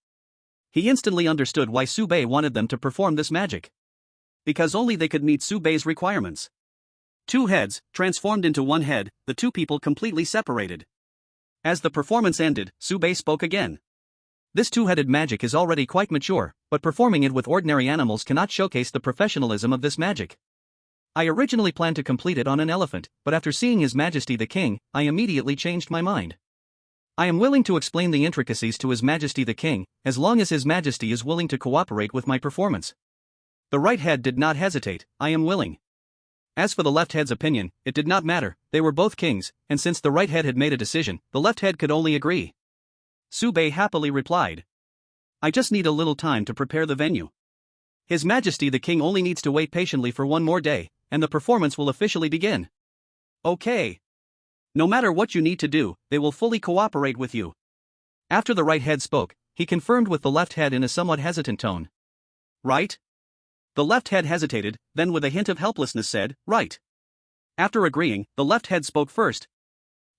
Speaker 1: He instantly understood why Baiye wanted them to perform this magic. Because only they could meet Baiye's requirements. Two heads, transformed into one head, the two people completely separated. As the performance ended, Baiye spoke again. This two-headed magic is already quite mature, but performing it with ordinary animals cannot showcase the professionalism of this magic. I originally planned to complete it on an elephant, but after seeing His Majesty the King, I immediately changed my mind. I am willing to explain the intricacies to His Majesty the King, as long as His Majesty is willing to cooperate with my performance. The right head did not hesitate. "I am willing." As for the left head's opinion, it did not matter. They were both kings, and since the right head had made a decision, the left head could only agree. Baiye happily replied, "I just need a little time to prepare the venue. His Majesty the King only needs to wait patiently for one more day, and the performance will officially begin." "Okay. No matter what you need to do, they will fully cooperate with you." After the right head spoke, he confirmed with the left head in a somewhat hesitant tone. "Right?" The left head hesitated, then with a hint of helplessness said, "Right." After agreeing, the left head spoke first.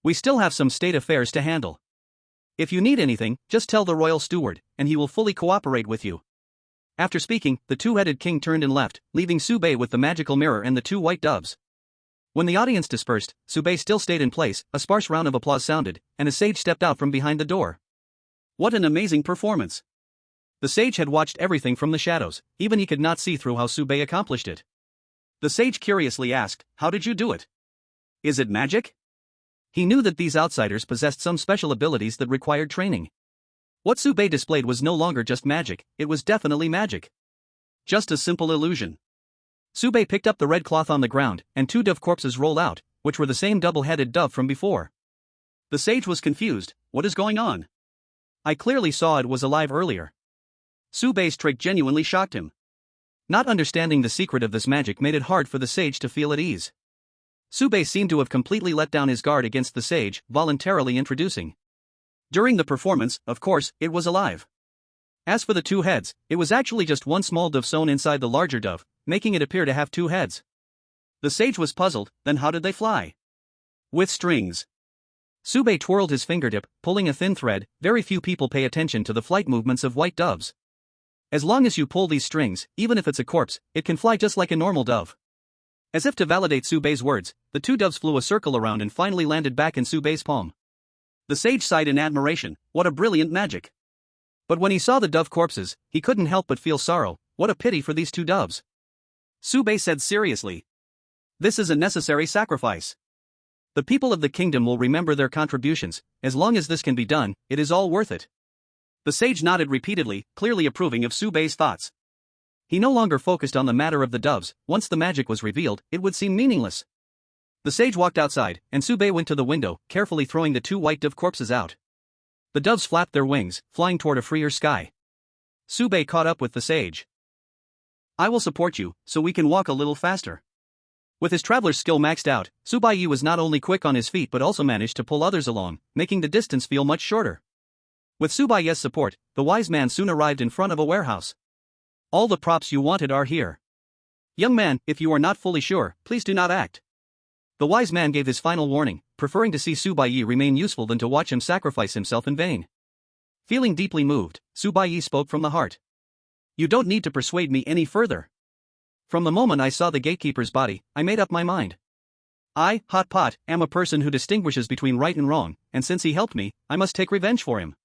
Speaker 1: "We still have some state affairs to handle. If you need anything, just tell the royal steward, and he will fully cooperate with you." After speaking, the two-headed king turned and left, leaving Baiye with the magical mirror and the two white doves. When the audience dispersed, Baiye still stayed in place. A sparse round of applause sounded, and a sage stepped out from behind the door. What an amazing performance! The sage had watched everything from the shadows, even he could not see through how Baiye accomplished it. The sage curiously asked, "How did you do it? Is it magic?" He knew that these outsiders possessed some special abilities that required training. What Baiye displayed was no longer just magic, it was definitely magic. Just a simple illusion. Baiye picked up the red cloth on the ground, and two dove corpses rolled out, which were the same double-headed dove from before. The sage was confused. What is going on? I clearly saw it was alive earlier. Baiye's trick genuinely shocked him. Not understanding the secret of this magic made it hard for the sage to feel at ease. Baiye seemed to have completely let down his guard against the sage, voluntarily introducing. During the performance, of course, it was alive. As for the two heads, it was actually just one small dove sewn inside the larger dove, making it appear to have two heads. The sage was puzzled. Then how did they fly? With strings. Baiye twirled his fingertip, pulling a thin thread. Very few people pay attention to the flight movements of white doves. As long as you pull these strings, even if it's a corpse, it can fly just like a normal dove. As if to validate Baiye's words, the two doves flew a circle around and finally landed back in Baiye's palm. The sage sighed in admiration. What a brilliant magic! But when he saw the dove corpses, he couldn't help but feel sorrow. What a pity for these two doves. Baiye said seriously, "This is a necessary sacrifice. The people of the kingdom will remember their contributions. As long as this can be done, it is all worth it." The sage nodded repeatedly, clearly approving of Baiye's thoughts. He no longer focused on the matter of the doves. Once the magic was revealed, it would seem meaningless. The sage walked outside, and Baiye went to the window, carefully throwing the 2 white dove corpses out. The doves flapped their wings, flying toward a freer sky. Baiye caught up with the sage. "I will support you, so we can walk a little faster." With his traveler's skill maxed out, Baiye was not only quick on his feet but also managed to pull others along, making the distance feel much shorter. With Baiye's support, the wise man soon arrived in front of a warehouse. "All the props you wanted are here. Young man, if you are not fully sure, please do not act." The wise man gave his final warning, preferring to see Baiye remain useful than to watch him sacrifice himself in vain. Feeling deeply moved, Baiye spoke from the heart. "You don't need to persuade me any further. From the moment I saw the gatekeeper's body, I made up my mind. I, Hot Pot, am a person who distinguishes between right and wrong, and since he helped me, I must take revenge for him."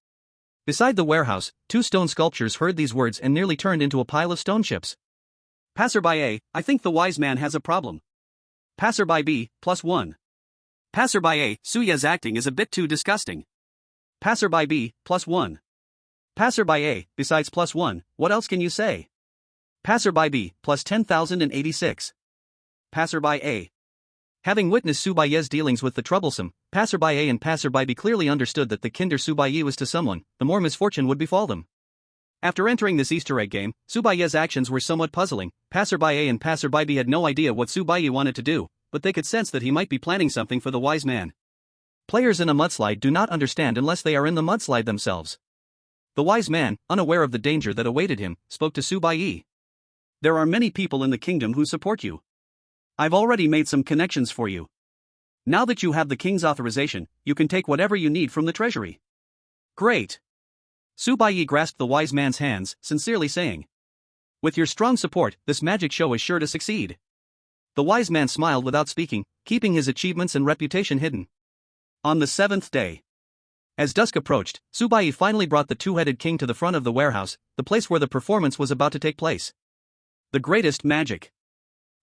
Speaker 1: Beside the warehouse, 2 stone sculptures heard these words and nearly turned into a pile of stone chips. "Passerby A, I think the wise man has a problem." Passerby B, +1. Passerby A, Suya's acting is a bit too disgusting. Passerby B, +1. Passerby A, besides +1, what else can you say? Passerby B, +10,086. Passerby A. Having witnessed Baiye's dealings with the troublesome, Passerby A and Passerby B clearly understood that the kinder Baiye was to someone, the more misfortune would befall them. After entering this Easter egg game, Baiye's actions were somewhat puzzling. Passerby A and Passerby B had no idea what Baiye wanted to do, but they could sense that he might be planning something for the wise man. Players in a mudslide do not understand unless they are in the mudslide themselves. The wise man, unaware of the danger that awaited him, spoke to Baiye. "There are many people in the kingdom who support you. I've already made some connections for you. Now that you have the king's authorization, you can take whatever you need from the treasury." "Great." Baiye grasped the wise man's hands, sincerely saying, "With your strong support, this magic show is sure to succeed." The wise man smiled without speaking, keeping his achievements and reputation hidden. On the 7th day. As dusk approached, Baiye finally brought the 2-headed king to the front of the warehouse, the place where the performance was about to take place. The greatest magic.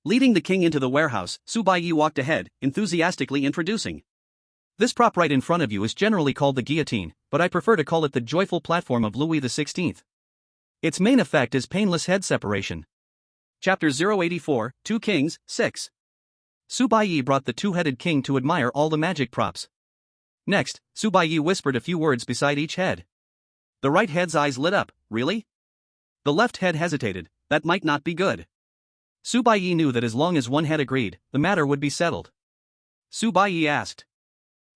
Speaker 1: Leading the king into the warehouse, Baiye walked ahead, enthusiastically introducing. "This prop right in front of you is generally called the guillotine, but I prefer to call it the joyful platform of Louis XVI. Its main effect is painless head separation." Chapter 084, 2 Kings, 6. Baiye brought the 2-headed king to admire all the magic props. Next, Baiye whispered a few words beside each head. The right head's eyes lit up. "Really?" The left head hesitated. "That might not be good." Baiye knew that as long as one head agreed, the matter would be settled. Baiye asked,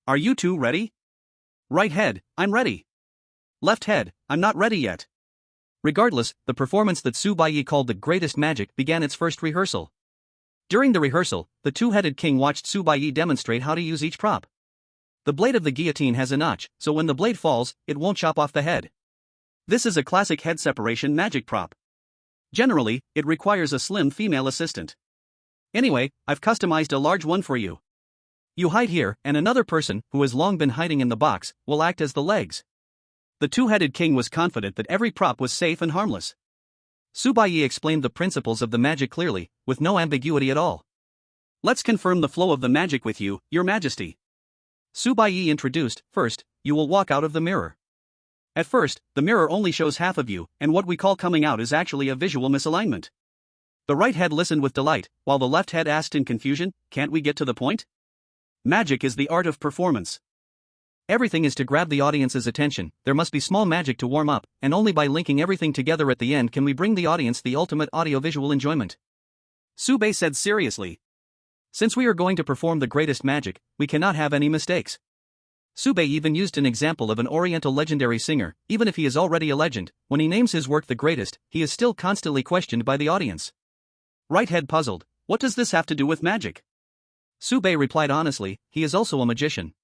Speaker 1: "Are you two ready?" "Right head, I'm ready." "Left head, I'm not ready yet." Regardless, the performance that Baiye called the greatest magic began its first rehearsal. During the rehearsal, the 2-headed king watched Baiye demonstrate how to use each prop. The blade of the guillotine has a notch, so when the blade falls, it won't chop off the head. This is a classic head separation magic prop. Generally, it requires a slim female assistant. Anyway, I've customized a large one for you. You hide here, and another person, who has long been hiding in the box, will act as the legs. The 2-headed king was confident that every prop was safe and harmless. Baiye explained the principles of the magic clearly, with no ambiguity at all. "Let's confirm the flow of the magic with you, Your Majesty." Baiye introduced. "First, you will walk out of the mirror. At first, the mirror only shows half of you, and what we call coming out is actually a visual misalignment." The right head listened with delight, while the left head asked in confusion, "Can't we get to the point?" Magic is the art of performance. Everything is to grab the audience's attention. There must be small magic to warm up, and only by linking everything together at the end can we bring the audience the ultimate audiovisual enjoyment. Baiye said seriously. "Since we are going to perform the greatest magic, we cannot have any mistakes." Baiye even used an example of an Oriental legendary singer. Even if he is already a legend, when he names his work the greatest, he is still constantly questioned by the audience. Right head puzzled. "What does this have to do with magic?" Baiye replied honestly, "He is also a magician."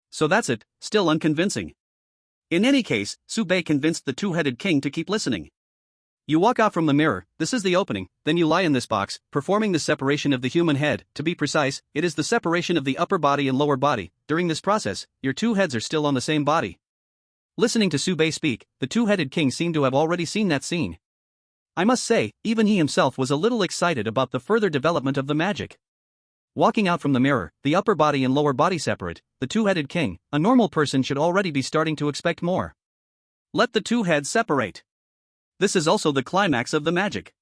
Speaker 1: "So that's it, still unconvincing." In any case, Baiye convinced the 2-headed king to keep listening. "You walk out from the mirror, this is the opening, then you lie in this box, performing the separation of the human head. To be precise, it is the separation of the upper body and lower body. During this process, your 2 heads are still on the same body." Listening to Baiye speak, the 2-headed king seemed to have already seen that scene. I must say, even he himself was a little excited about the further development of the magic. Walking out from the mirror, the upper body and lower body separate, the 2-headed king, a normal person should already be starting to expect more. Let the 2 heads separate. This is also the climax of the magic.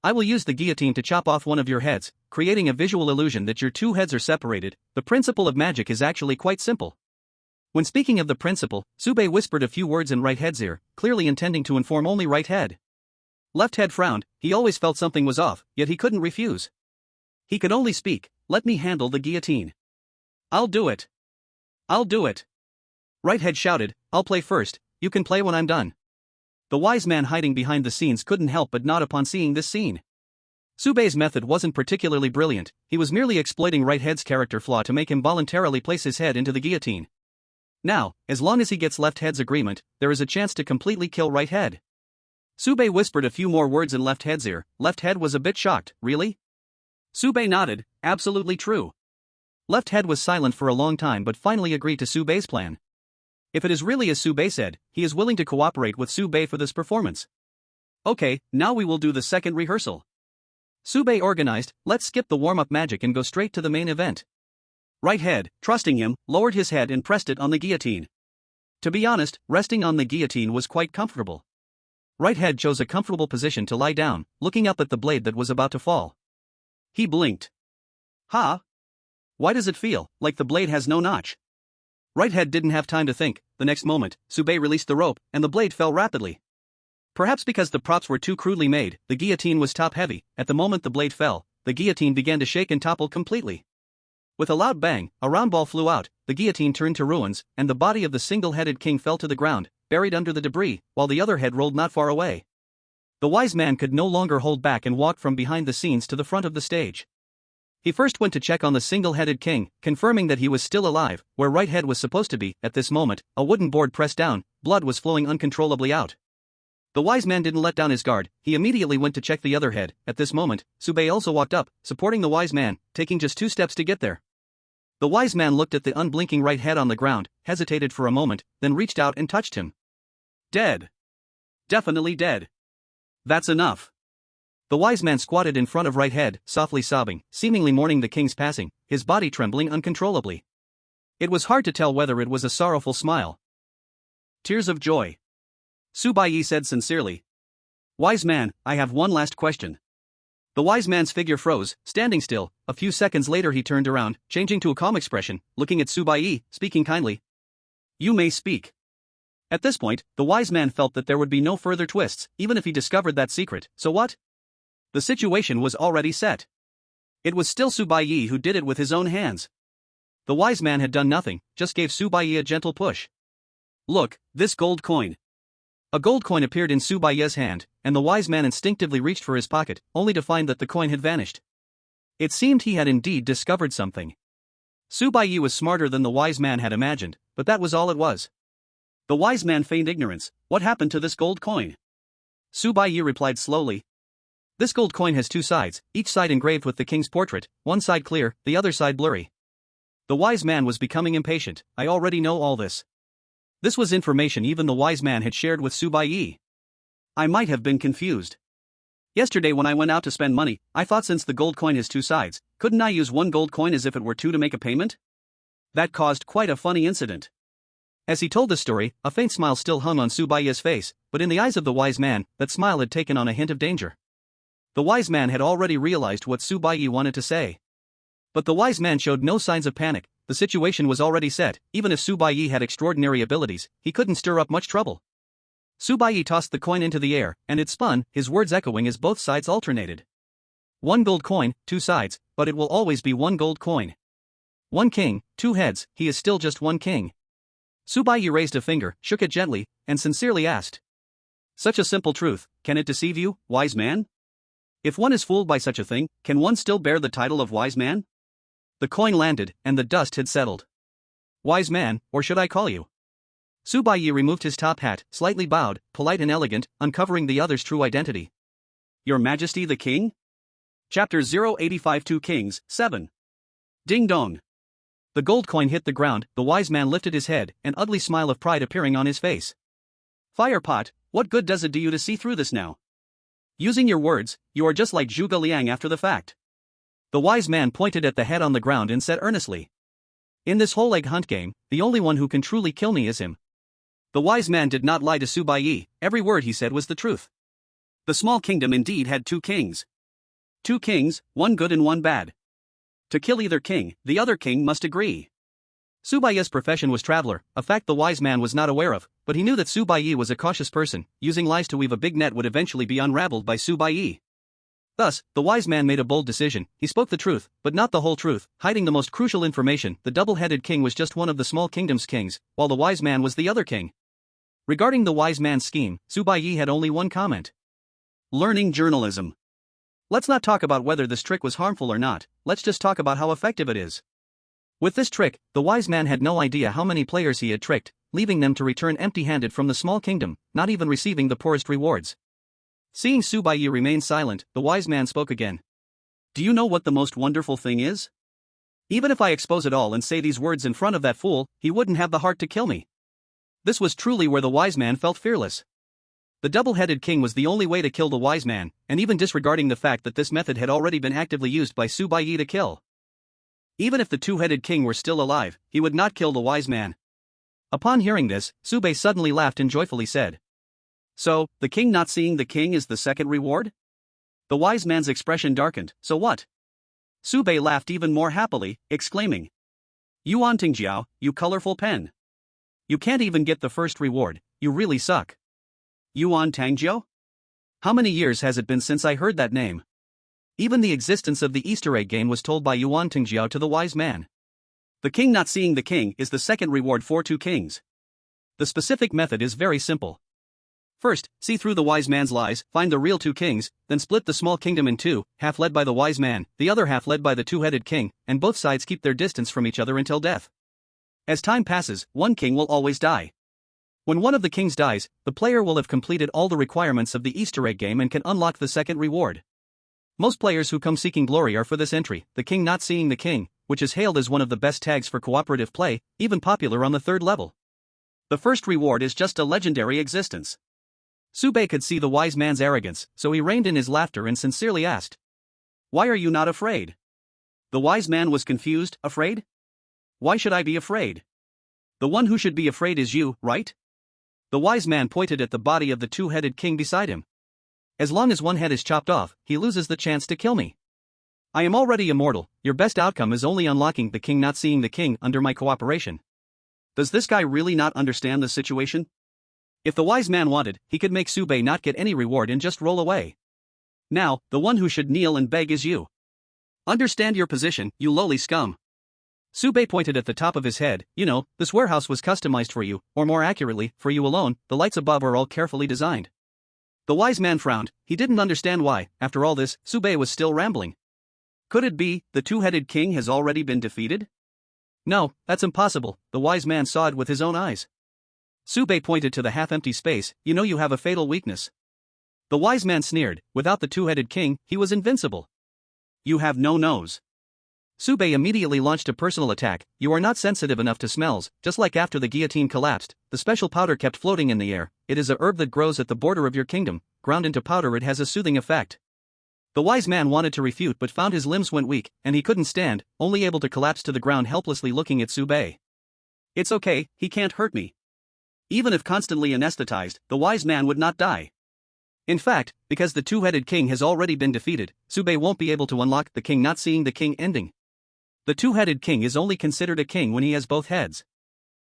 Speaker 1: I will use the guillotine to chop off one of your heads, creating a visual illusion that your two heads are separated. The principle of magic is actually quite simple. When speaking of the principle, Sube whispered a few words in right head's ear, clearly intending to inform only right head. Left head frowned. He always felt something was off, yet he couldn't refuse. He could only speak. Let me handle the guillotine. I'll do it. I'll do it. Right head shouted, I'll play first, you can play when I'm done. The wise man hiding behind the scenes couldn't help but nod upon seeing this scene. Sube's method wasn't particularly brilliant, he was merely exploiting right head's character flaw to make him voluntarily place his head into the guillotine. Now, as long as he gets left head's agreement, there is a chance to completely kill right head. Sube whispered a few more words in left head's ear. Left head was a bit shocked. Really? Sube nodded, absolutely true. Left head was silent for a long time but finally agreed to Sube's plan. If it is really as Sube said, he is willing to cooperate with Sube for this performance. Okay, now we will do the second rehearsal. Sube organized, let's skip the warm-up magic and go straight to the main event. Right head, trusting him, lowered his head and pressed it on the guillotine. To be honest, resting on the guillotine was quite comfortable. Right head chose a comfortable position to lie down, looking up at the blade that was about to fall. He blinked. Huh? Why does it feel like the blade has no notch? Right head didn't have time to think. The next moment, Sube released the rope, and the blade fell rapidly. Perhaps because the props were too crudely made, the guillotine was top-heavy. At the moment the blade fell, the guillotine began to shake and topple completely. With a loud bang, a round ball flew out, the guillotine turned to ruins, and the body of the single-headed king fell to the ground, buried under the debris, while the other head rolled not far away. The wise man could no longer hold back and walked from behind the scenes to the front of the stage. He first went to check on the single-headed king, confirming that he was still alive, where right head was supposed to be. At this moment, a wooden board pressed down, blood was flowing uncontrollably out. The wise man didn't let down his guard, he immediately went to check the other head. At this moment, Sube also walked up, supporting the wise man, taking just 2 steps to get there. The wise man looked at the unblinking right head on the ground, hesitated for a moment, then reached out and touched him. Dead. Definitely dead. That's enough. The wise man squatted in front of right head, softly sobbing, seemingly mourning the king's passing, his body trembling uncontrollably. It was hard to tell whether it was a sorrowful smile. Tears of joy. Baiye said sincerely. Wise man, I have one last question. The wise man's figure froze, standing still. A few seconds later he turned around, changing to a calm expression, looking at Baiye, speaking kindly. You may speak. At this point, the wise man felt that there would be no further twists, even if he discovered that secret. So what? The situation was already set. It was still Baiye who did it with his own hands. The wise man had done nothing, just gave Baiye a gentle push. Look, this gold coin. A gold coin appeared in Baiye's hand, and the wise man instinctively reached for his pocket, only to find that the coin had vanished. It seemed he had indeed discovered something. Baiye was smarter than the wise man had imagined, but that was all it was. The wise man feigned ignorance. What happened to this gold coin? Baiye replied slowly. This gold coin has 2 sides, each side engraved with the king's portrait, one side clear, the other side blurry. The wise man was becoming impatient. I already know all this. This was information even the wise man had shared with Baiye. I might have been confused. Yesterday when I went out to spend money, I thought since the gold coin has 2 sides, couldn't I use one gold coin as if it were 2 to make a payment? That caused quite a funny incident. As he told the story, a faint smile still hung on Baiye's face, but in the eyes of the wise man, that smile had taken on a hint of danger. The wise man had already realized what Baiye wanted to say. But the wise man showed no signs of panic. The situation was already set. Even if Baiye had extraordinary abilities, he couldn't stir up much trouble. Baiye tossed the coin into the air, and it spun, his words echoing as both sides alternated. 1 gold coin, 2 sides, but it will always be 1 gold coin. 1 king, 2 heads, he is still just 1 king. Baiye raised a finger, shook it gently, and sincerely asked. Such a simple truth, can it deceive you, wise man? If one is fooled by such a thing, can one still bear the title of wise man? The coin landed, and the dust had settled. Wise man, or should I call you? Baiye removed his top hat, slightly bowed, polite and elegant, uncovering the other's true identity. Your Majesty the King? Chapter 085 Two Kings, 7. Ding dong. The gold coin hit the ground, the wise man lifted his head, an ugly smile of pride appearing on his face. Fire pot, what good does it do you to see through this now? Using your words, you are just like Zhuge Liang after the fact. The wise man pointed at the head on the ground and said earnestly. In this whole egg hunt game, the only one who can truly kill me is him. The wise man did not lie to Baiye, every word he said was the truth. The small kingdom indeed had two kings. Two kings, one good and one bad. To kill either king, the other king must agree. Baiye's profession was traveler, a fact the wise man was not aware of, but he knew that Baiye was a cautious person, using lies to weave a big net would eventually be unraveled by Baiye. Thus, the wise man made a bold decision. He spoke the truth, but not the whole truth, hiding the most crucial information. The double-headed king was just one of the small kingdom's kings, while the wise man was the other king. Regarding the wise man's scheme, Baiye had only one comment. Learning journalism. Let's not talk about whether this trick was harmful or not, let's just talk about how effective it is. With this trick, the wise man had no idea how many players he had tricked, leaving them to return empty-handed from the small kingdom, not even receiving the poorest rewards. Seeing Baiye remain silent, the wise man spoke again. Do you know what the most wonderful thing is? Even if I expose it all and say these words in front of that fool, he wouldn't have the heart to kill me. This was truly where the wise man felt fearless. The double-headed king was the only way to kill the wise man, and even disregarding the fact that this method had already been actively used by Baiye to kill. Even if the two-headed king were still alive, he would not kill the wise man. Upon hearing this, Baiye suddenly laughed and joyfully said, So, the king not seeing the king is the second reward? The wise man's expression darkened. So what? Baiye laughed even more happily, exclaiming, Yuan Tingjiao, you colorful pen. You can't even get the first reward, you really suck. Yuan Tangjiao? How many years has it been since I heard that name? Even the existence of the Easter egg game was told by Yuan Tingjiao to the wise man. The king not seeing the king is the second reward for two kings. The specific method is very simple. First, see through the wise man's lies, find the real two kings, then split the small kingdom in two, half led by the wise man, the other half led by the two-headed king, and both sides keep their distance from each other until death. As time passes, one king will always die. When one of the kings dies, the player will have completed all the requirements of the Easter egg game and can unlock the second reward. Most players who come seeking glory are for this entry, the king not seeing the king, which is hailed as one of the best tags for cooperative play, even popular on the third level. The first reward is just a legendary existence. Baiye could see the wise man's arrogance, so he reined in his laughter and sincerely asked, Why are you not afraid? The wise man was confused. Afraid? Why should I be afraid? The one who should be afraid is you, right? The wise man pointed at the body of the two-headed king beside him. As long as one head is chopped off, he loses the chance to kill me. I am already immortal, your best outcome is only unlocking the king not seeing the king under my cooperation. Does this guy really not understand the situation? If the wise man wanted, he could make Baiye not get any reward and just roll away. Now, the one who should kneel and beg is you. Understand your position, you lowly scum. Baiye pointed at the top of his head. You know, this warehouse was customized for you, or more accurately, for you alone. The lights above are all carefully designed. The wise man frowned. He didn't understand why, after all this, Baiye was still rambling. Could it be, the two-headed king has already been defeated? No, that's impossible, the wise man saw it with his own eyes. Baiye pointed to the half-empty space. You know you have a fatal weakness. The wise man sneered. Without the two-headed king, he was invincible. You have no nose. Baiye immediately launched a personal attack. You are not sensitive enough to smells. Just like after the guillotine collapsed, the special powder kept floating in the air. It is a herb that grows at the border of your kingdom. Ground into powder, it has a soothing effect. The wise man wanted to refute but found his limbs went weak, and he couldn't stand, only able to collapse to the ground helplessly looking at Baiye. It's okay, he can't hurt me. Even if constantly anesthetized, the wise man would not die. In fact, because the two-headed king has already been defeated, Baiye won't be able to unlock the king not seeing the king ending. The two-headed king is only considered a king when he has both heads.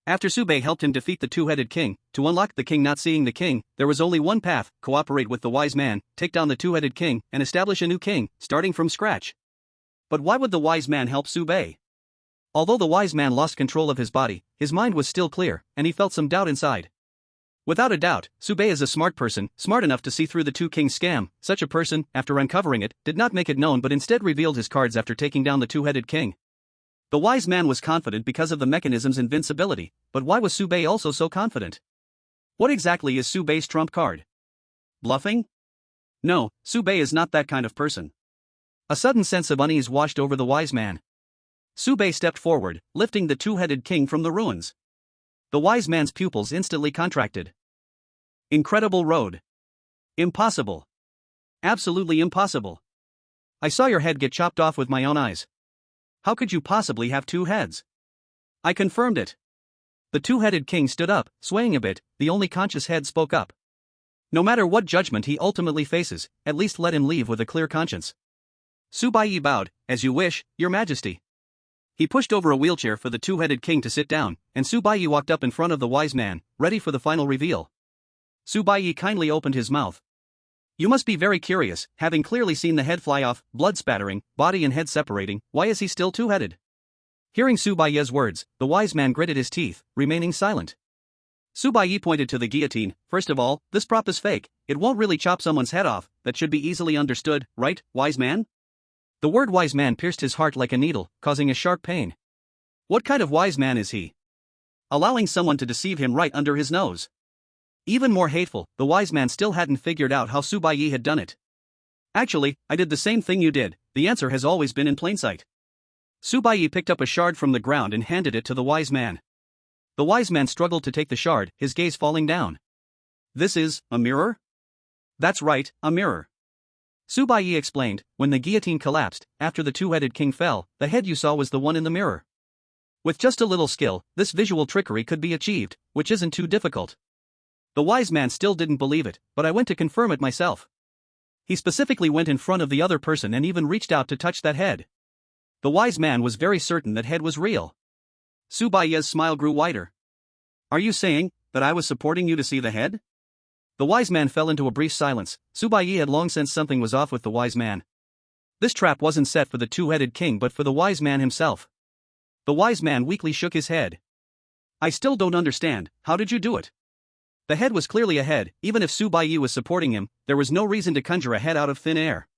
Speaker 1: After Baiye helped him defeat the two-headed king, to unlock the king not seeing the king, there was only one path: cooperate with the wise man, take down the two-headed king, and establish a new king, starting from scratch. But why would the wise man help Baiye? Although the wise man lost control of his body, his mind was still clear, and he felt some doubt inside. Without a doubt, Baiye is a smart person, smart enough to see through the two kings scam. Such a person, after uncovering it, did not make it known but instead revealed his cards after taking down the two-headed king. The wise man was confident because of the mechanism's invincibility, but why was Baiye also so confident? What exactly is Baiye's trump card? Bluffing? No, Baiye is not that kind of person. A sudden sense of unease washed over the wise man. Baiye stepped forward, lifting the two-headed king from the ruins. The wise man's pupils instantly contracted. Incredible road. Impossible. Absolutely impossible. I saw your head get chopped off with my own eyes. How could you possibly have two heads? I confirmed it. The two-headed king stood up, swaying a bit. The only conscious head spoke up. No matter what judgment he ultimately faces, at least let him leave with a clear conscience. Baiye bowed, "As you wish, your majesty." He pushed over a wheelchair for the two-headed king to sit down, and Baiye walked up in front of the wise man, ready for the final reveal. Baiye kindly opened his mouth. "You must be very curious, having clearly seen the head fly off, blood spattering, body and head separating, why is he still two-headed?" Hearing Baiye's words, the wise man gritted his teeth, remaining silent. Baiye pointed to the guillotine. "First of all, this prop is fake, it won't really chop someone's head off, that should be easily understood, right, wise man?" The word wise man pierced his heart like a needle, causing a sharp pain. What kind of wise man is he? Allowing someone to deceive him right under his nose. Even more hateful, the wise man still hadn't figured out how Baiye had done it. "Actually, I did the same thing you did, the answer has always been in plain sight." Baiye picked up a shard from the ground and handed it to the wise man. The wise man struggled to take the shard, his gaze falling down. "This is a mirror?" "That's right, a mirror." Baiye explained, "When the guillotine collapsed, after the two-headed king fell, the head you saw was the one in the mirror. With just a little skill, this visual trickery could be achieved, which isn't too difficult." The wise man still didn't believe it, but I went to confirm it myself. He specifically went in front of the other person and even reached out to touch that head. The wise man was very certain that head was real. Baiye's smile grew wider. "Are you saying that I was supporting you to see the head?" The wise man fell into a brief silence. Baiye had long sensed something was off with the wise man. This trap wasn't set for the two-headed king but for the wise man himself. The wise man weakly shook his head. "I still don't understand, how did you do it?" The head was clearly a head, even if Baiye was supporting him, there was no reason to conjure a head out of thin air.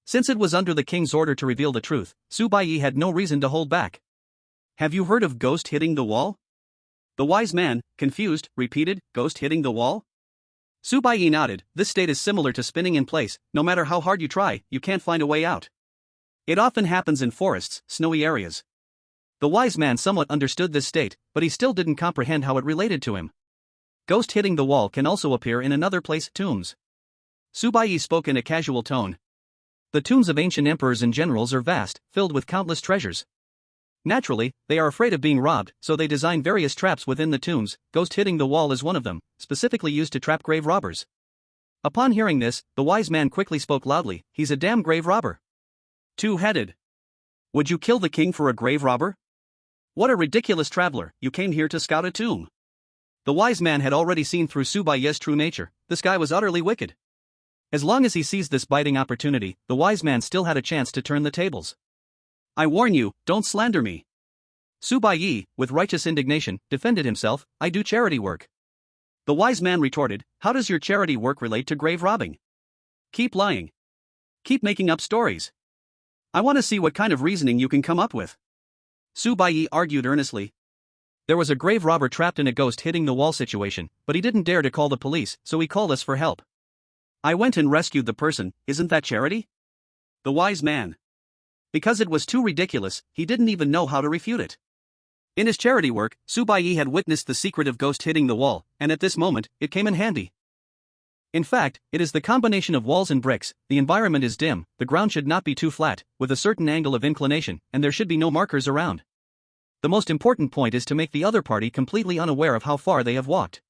Speaker 1: Since it was under the king's order to reveal the truth, Baiye had no reason to hold back. "Have you heard of ghost hitting the wall?" The wise man, confused, repeated, "Ghost hitting the wall?" Baiye nodded. "This state is similar to spinning in place, no matter how hard you try, you can't find a way out. It often happens in forests, snowy areas." The wise man somewhat understood this state, but he still didn't comprehend how it related to him. Ghost hitting the wall can also appear in another place, tombs. Baiye spoke in a casual tone. The tombs of ancient emperors and generals are vast, filled with countless treasures. Naturally, they are afraid of being robbed, so they design various traps within the tombs. Ghost hitting the wall is one of them, specifically used to trap grave robbers. Upon hearing this, the wise man quickly spoke loudly, "He's a damn grave robber. Two-headed. Would you kill the king for a grave robber? What a ridiculous traveler, you came here to scout a tomb." The wise man had already seen through Baiye's true nature. This guy was utterly wicked. As long as he seized this biting opportunity, the wise man still had a chance to turn the tables. "I warn you, don't slander me." Baiye, with righteous indignation, defended himself, "I do charity work." The wise man retorted, "How does your charity work relate to grave robbing? Keep lying. Keep making up stories. I want to see what kind of reasoning you can come up with." Baiye argued earnestly. "There was a grave robber trapped in a ghost hitting the wall situation, but he didn't dare to call the police, so he called us for help. I went and rescued the person, isn't that charity?" The wise man. Because it was too ridiculous, he didn't even know how to refute it. In his charity work, Baiye had witnessed the secret of ghost hitting the wall, and at this moment, it came in handy. In fact, it is the combination of walls and bricks, the environment is dim, the ground should not be too flat, with a certain angle of inclination, and there should be no markers around. The most important point is to make the other party completely unaware of how far they have walked.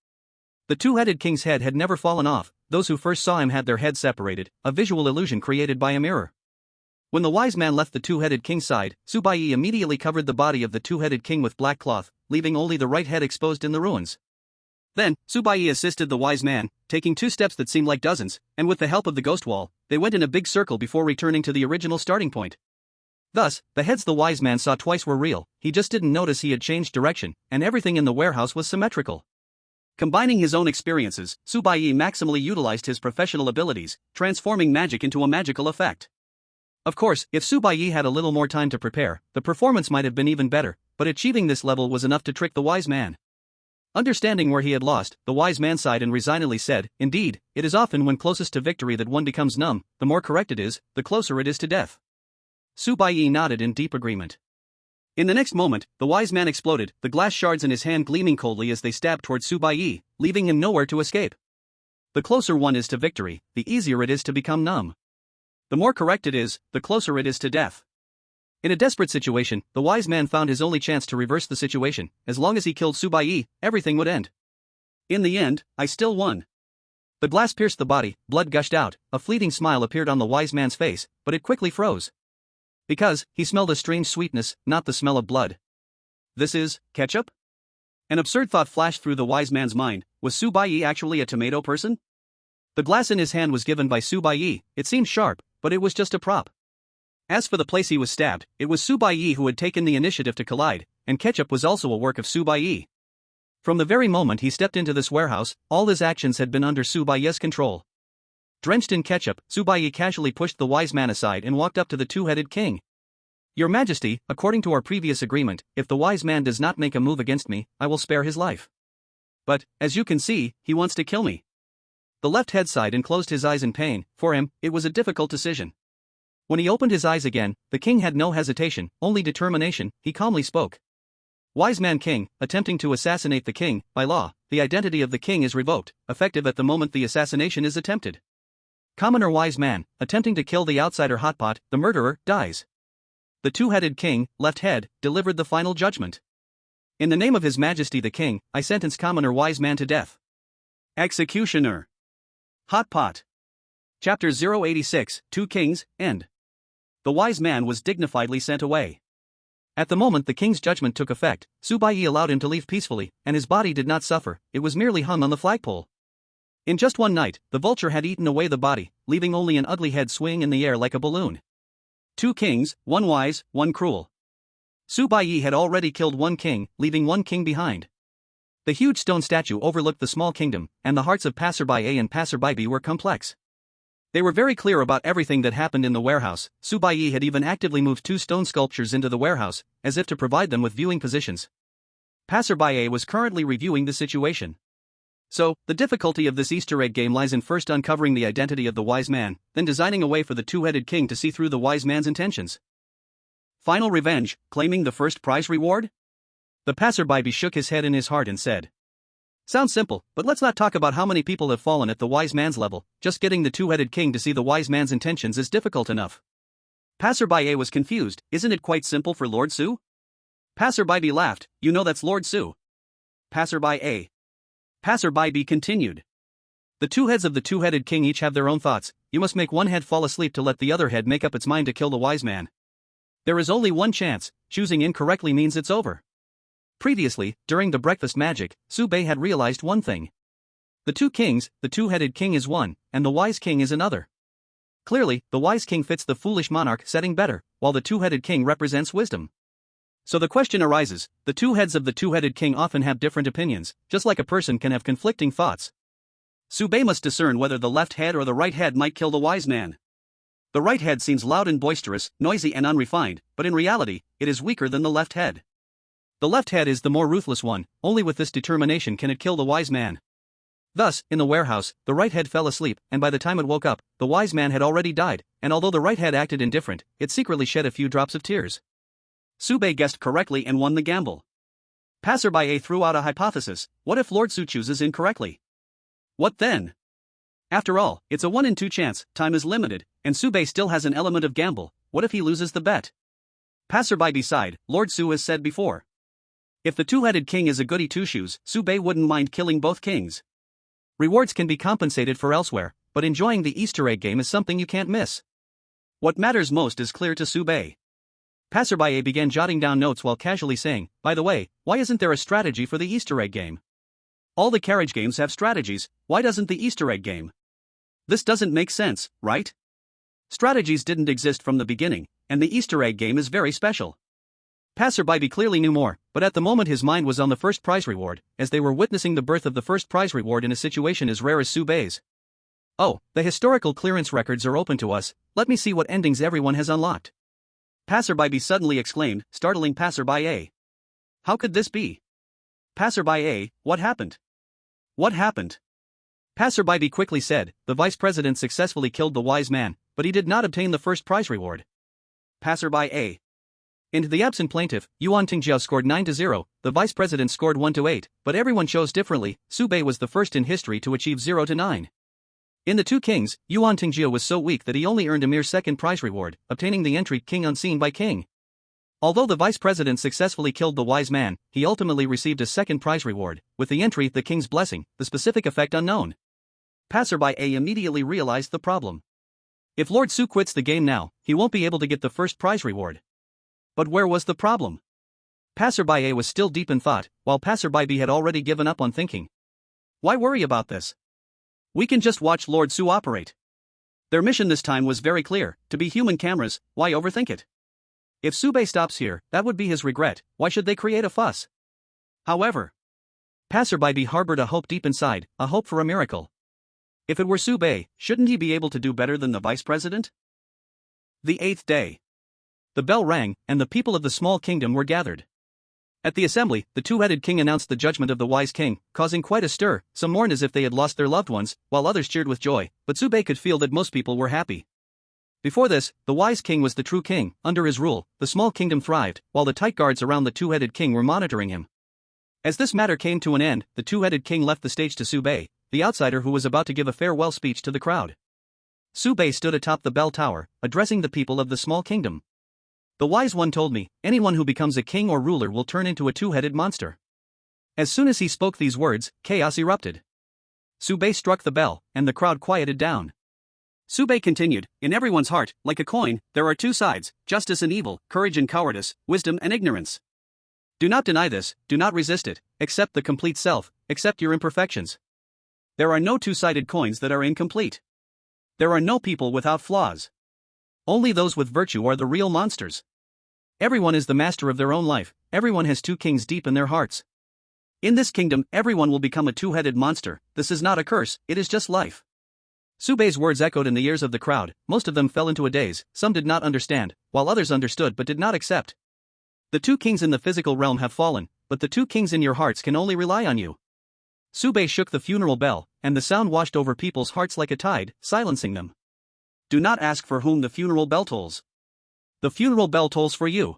Speaker 1: The two-headed king's head had never fallen off, those who first saw him had their heads separated, a visual illusion created by a mirror. When the wise man left the two-headed king's side, Baiye immediately covered the body of the two-headed king with black cloth, leaving only the right head exposed in the ruins. Then, Baiye assisted the wise man, taking 2 steps that seemed like dozens, and with the help of the ghost wall, they went in a big circle before returning to the original starting point. Thus, the heads the wise man saw twice were real, he just didn't notice he had changed direction, and everything in the warehouse was symmetrical. Combining his own experiences, Baiye maximally utilized his professional abilities, transforming magic into a magical effect. Of course, if Baiye had a little more time to prepare, the performance might have been even better, but achieving this level was enough to trick the wise man. Understanding where he had lost, the wise man sighed and resignedly said, "Indeed, it is often when closest to victory that one becomes numb, the more correct it is, the closer it is to death." Baiye nodded in deep agreement. In the next moment, the wise man exploded, the glass shards in his hand gleaming coldly as they stabbed towards Baiye, leaving him nowhere to escape. The closer one is to victory, the easier it is to become numb. The more correct it is, the closer it is to death. In a desperate situation, the wise man found his only chance to reverse the situation. As long as he killed Baiye, everything would end. In the end, I still won. The glass pierced the body, blood gushed out, a fleeting smile appeared on the wise man's face, but it quickly froze. Because, he smelled a strange sweetness, not the smell of blood. This is ketchup? An absurd thought flashed through the wise man's mind. Was Baiye actually a tomato person? The glass in his hand was given by Baiye. It seemed sharp, but it was just a prop. As for the place he was stabbed, it was Baiye who had taken the initiative to collide, and ketchup was also a work of Baiye. From the very moment he stepped into this warehouse, all his actions had been under Baiye's control. Drenched in ketchup, Baiye casually pushed the wise man aside and walked up to the two-headed king. Your Majesty, according to our previous agreement, if the wise man does not make a move against me, I will spare his life. But, as you can see, he wants to kill me. The left head sighed and closed his eyes in pain. For him, it was a difficult decision. When he opened his eyes again, the king had no hesitation, only determination. He calmly spoke. Wise man king, attempting to assassinate the king, by law, the identity of the king is revoked, effective at the moment the assassination is attempted. Commoner wise man, attempting to kill the outsider hotpot, the murderer, dies. The two-headed king, left head, delivered the final judgment. In the name of His Majesty the King, I sentence commoner wise man to death. Executioner. Hot Pot. Chapter 086, Two Kings, End. The wise man was dignifiedly sent away. At the moment the king's judgment took effect, Baiye allowed him to leave peacefully, and his body did not suffer, it was merely hung on the flagpole. In just one night, the vulture had eaten away the body, leaving only an ugly head swinging in the air like a balloon. Two kings, one wise, one cruel. Baiye had already killed one king, leaving one king behind. The huge stone statue overlooked the small kingdom, and the hearts of passerby and passerby were complex. They were very clear about everything that happened in the warehouse. Baiye had even actively moved two stone sculptures into the warehouse, as if to provide them with viewing positions. Passerby was currently reviewing the situation. So, the difficulty of this Easter egg game lies in first uncovering the identity of the wise man, then designing a way for the two-headed king to see through the wise man's intentions. Final revenge, claiming the first prize reward? The passerby shook his head in his heart and said. Sounds simple, but let's not talk about how many people have fallen at the wise man's level. Just getting the two-headed king to see the wise man's intentions is difficult enough. Passerby was confused. Isn't it quite simple for Lord Su? Passerby laughed. You know that's Lord Su. Passerby. Passerby continued. The two heads of the two-headed king each have their own thoughts. You must make one head fall asleep to let the other head make up its mind to kill the wise man. There is only one chance. Choosing incorrectly means it's over. Previously, during the breakfast magic, Baiye had realized one thing. The two kings, the two-headed king is one, and the wise king is another. Clearly, the wise king fits the foolish monarch setting better, while the two-headed king represents wisdom. So the question arises, the two heads of the two-headed king often have different opinions, just like a person can have conflicting thoughts. Baiye must discern whether the left head or the right head might kill the wise man. The right head seems loud and boisterous, noisy and unrefined, but in reality, it is weaker than the left head. The left head is the more ruthless one, only with this determination can it kill the wise man. Thus, in the warehouse, the right head fell asleep, and by the time it woke up, the wise man had already died, and although the right head acted indifferent, it secretly shed a few drops of tears. Baiye guessed correctly and won the gamble. Passerby threw out a hypothesis. What if Lord Su chooses incorrectly? What then? After all, it's a 1 in 2 chance, time is limited, and Baiye still has an element of gamble. What if he loses the bet? Passerby sighed. Lord Su has said before. If the two-headed king is a goody two-shoes, Baiye wouldn't mind killing both kings. Rewards can be compensated for elsewhere, but enjoying the Easter egg game is something you can't miss. What matters most is clear to Baiye. Passerby began jotting down notes while casually saying, by the way, why isn't there a strategy for the Easter egg game? All the carriage games have strategies, why doesn't the Easter egg game? This doesn't make sense, right? Strategies didn't exist from the beginning, and the Easter egg game is very special. Passerby clearly knew more, but at the moment his mind was on the first prize reward, as they were witnessing the birth of the first prize reward in a situation as rare as Baiye's. Oh, the historical clearance records are open to us, let me see what endings everyone has unlocked. Passerby suddenly exclaimed, startling Passerby. How could this be? Passerby, what happened? What happened? Passerby quickly said, the vice president successfully killed the wise man, but he did not obtain the first prize reward. Passerby. In the absent plaintiff, Yuan Tingjiao scored 9-0, the vice president scored 1-8, but everyone chose differently. Baiye was the first in history to achieve 0-9. In the two kings, Yuan Tingjiao was so weak that he only earned a mere second prize reward, obtaining the entry King Unseen by King. Although the vice president successfully killed the wise man, he ultimately received a second prize reward, with the entry The King's Blessing, the specific effect unknown. Passerby A immediately realized the problem. If Lord Su quits the game now, he won't be able to get the first prize reward. But where was the problem? Passerby A was still deep in thought, while Passerby B had already given up on thinking. Why worry about this? We can just watch Lord Su operate. Their mission this time was very clear, to be human cameras. Why overthink it? If Sube stops here, that would be his regret. Why should they create a fuss? However, Passerby B harbored a hope deep inside, a hope for a miracle. If it were Sube, shouldn't he be able to do better than the vice president? The 8th day. The bell rang, and the people of the small kingdom were gathered. At the assembly, the two-headed king announced the judgment of the wise king, causing quite a stir. Some mourned as if they had lost their loved ones, while others cheered with joy, but Sube could feel that most people were happy. Before this, the wise king was the true king. Under his rule, the small kingdom thrived, while the tight guards around the two-headed king were monitoring him. As this matter came to an end, the two-headed king left the stage to Sube, the outsider who was about to give a farewell speech to the crowd. Sube stood atop the bell tower, addressing the people of the small kingdom. The wise one told me, anyone who becomes a king or ruler will turn into a two-headed monster. As soon as he spoke these words, chaos erupted. Sube struck the bell, and the crowd quieted down. Sube continued, in everyone's heart, like a coin, there are two sides, justice and evil, courage and cowardice, wisdom and ignorance. Do not deny this, do not resist it, accept the complete self, accept your imperfections. There are no two-sided coins that are incomplete. There are no people without flaws. Only those with virtue are the real monsters. Everyone is the master of their own life, everyone has two kings deep in their hearts. In this kingdom, everyone will become a two-headed monster. This is not a curse, it is just life. Sube's words echoed in the ears of the crowd. Most of them fell into a daze, some did not understand, while others understood but did not accept. The two kings in the physical realm have fallen, but the two kings in your hearts can only rely on you. Sube shook the funeral bell, and the sound washed over people's hearts like a tide, silencing them. Do not ask for whom the funeral bell tolls. The funeral bell tolls for you.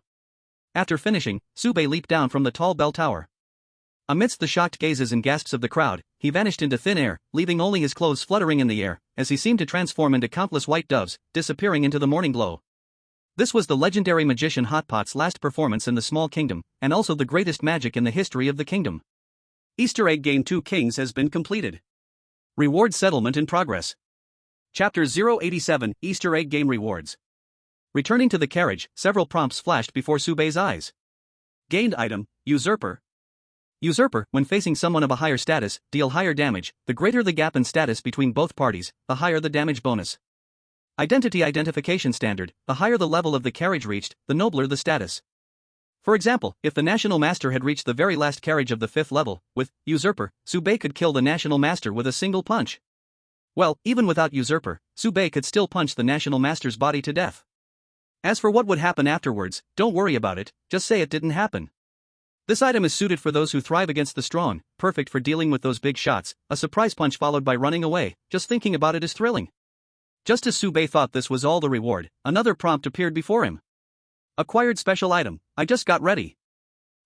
Speaker 1: After finishing, Sube leaped down from the tall bell tower. Amidst the shocked gazes and gasps of the crowd, he vanished into thin air, leaving only his clothes fluttering in the air, as he seemed to transform into countless white doves, disappearing into the morning glow. This was the legendary magician Hotpot's last performance in the small kingdom, and also the greatest magic in the history of the kingdom. Easter egg game 2 Kings has been completed. Reward settlement in progress. Chapter 087 Easter egg game rewards. Returning to the carriage, several prompts flashed before Sube's eyes. Gained item, Usurper. Usurper, when facing someone of a higher status, deal higher damage. The greater the gap in status between both parties, the higher the damage bonus. Identity identification standard, the higher the level of the carriage reached, the nobler the status. For example, if the National Master had reached the very last carriage of the 5th level, with Usurper, Sube could kill the National Master with a single punch. Well, even without Usurper, Sube could still punch the National Master's body to death. As for what would happen afterwards, don't worry about it, just say it didn't happen. This item is suited for those who thrive against the strong, perfect for dealing with those big shots, a surprise punch followed by running away. Just thinking about it is thrilling. Just as Sube thought this was all the reward, another prompt appeared before him. Acquired special item, I just got ready.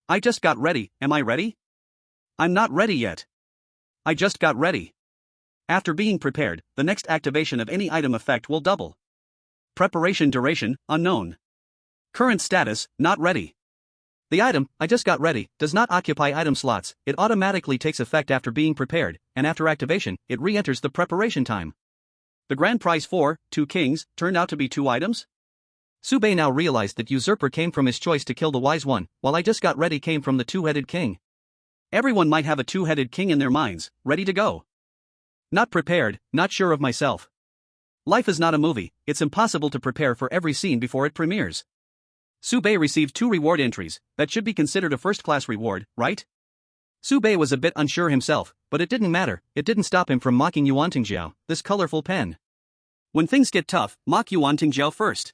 Speaker 1: I just got ready, am I ready? I'm not ready yet. I just got ready. After being prepared, the next activation of any item effect will double. Preparation duration, unknown. Current status, not ready. The item, I just got ready, does not occupy item slots, it automatically takes effect after being prepared, and after activation, it re-enters the preparation time. The grand prize for 2 kings turned out to be 2 items? Sube now realized that Usurper came from his choice to kill the wise one, while I just got ready came from the two-headed king. Everyone might have a two-headed king in their minds, ready to go. Not prepared, not sure of myself. Life is not a movie, it's impossible to prepare for every scene before it premieres. Sube received 2 reward entries, that should be considered a first-class reward, right? Sube was a bit unsure himself, but it didn't matter, it didn't stop him from mocking Yuantingjiao, this colorful pen. When things get tough, mock Yuantingjiao first.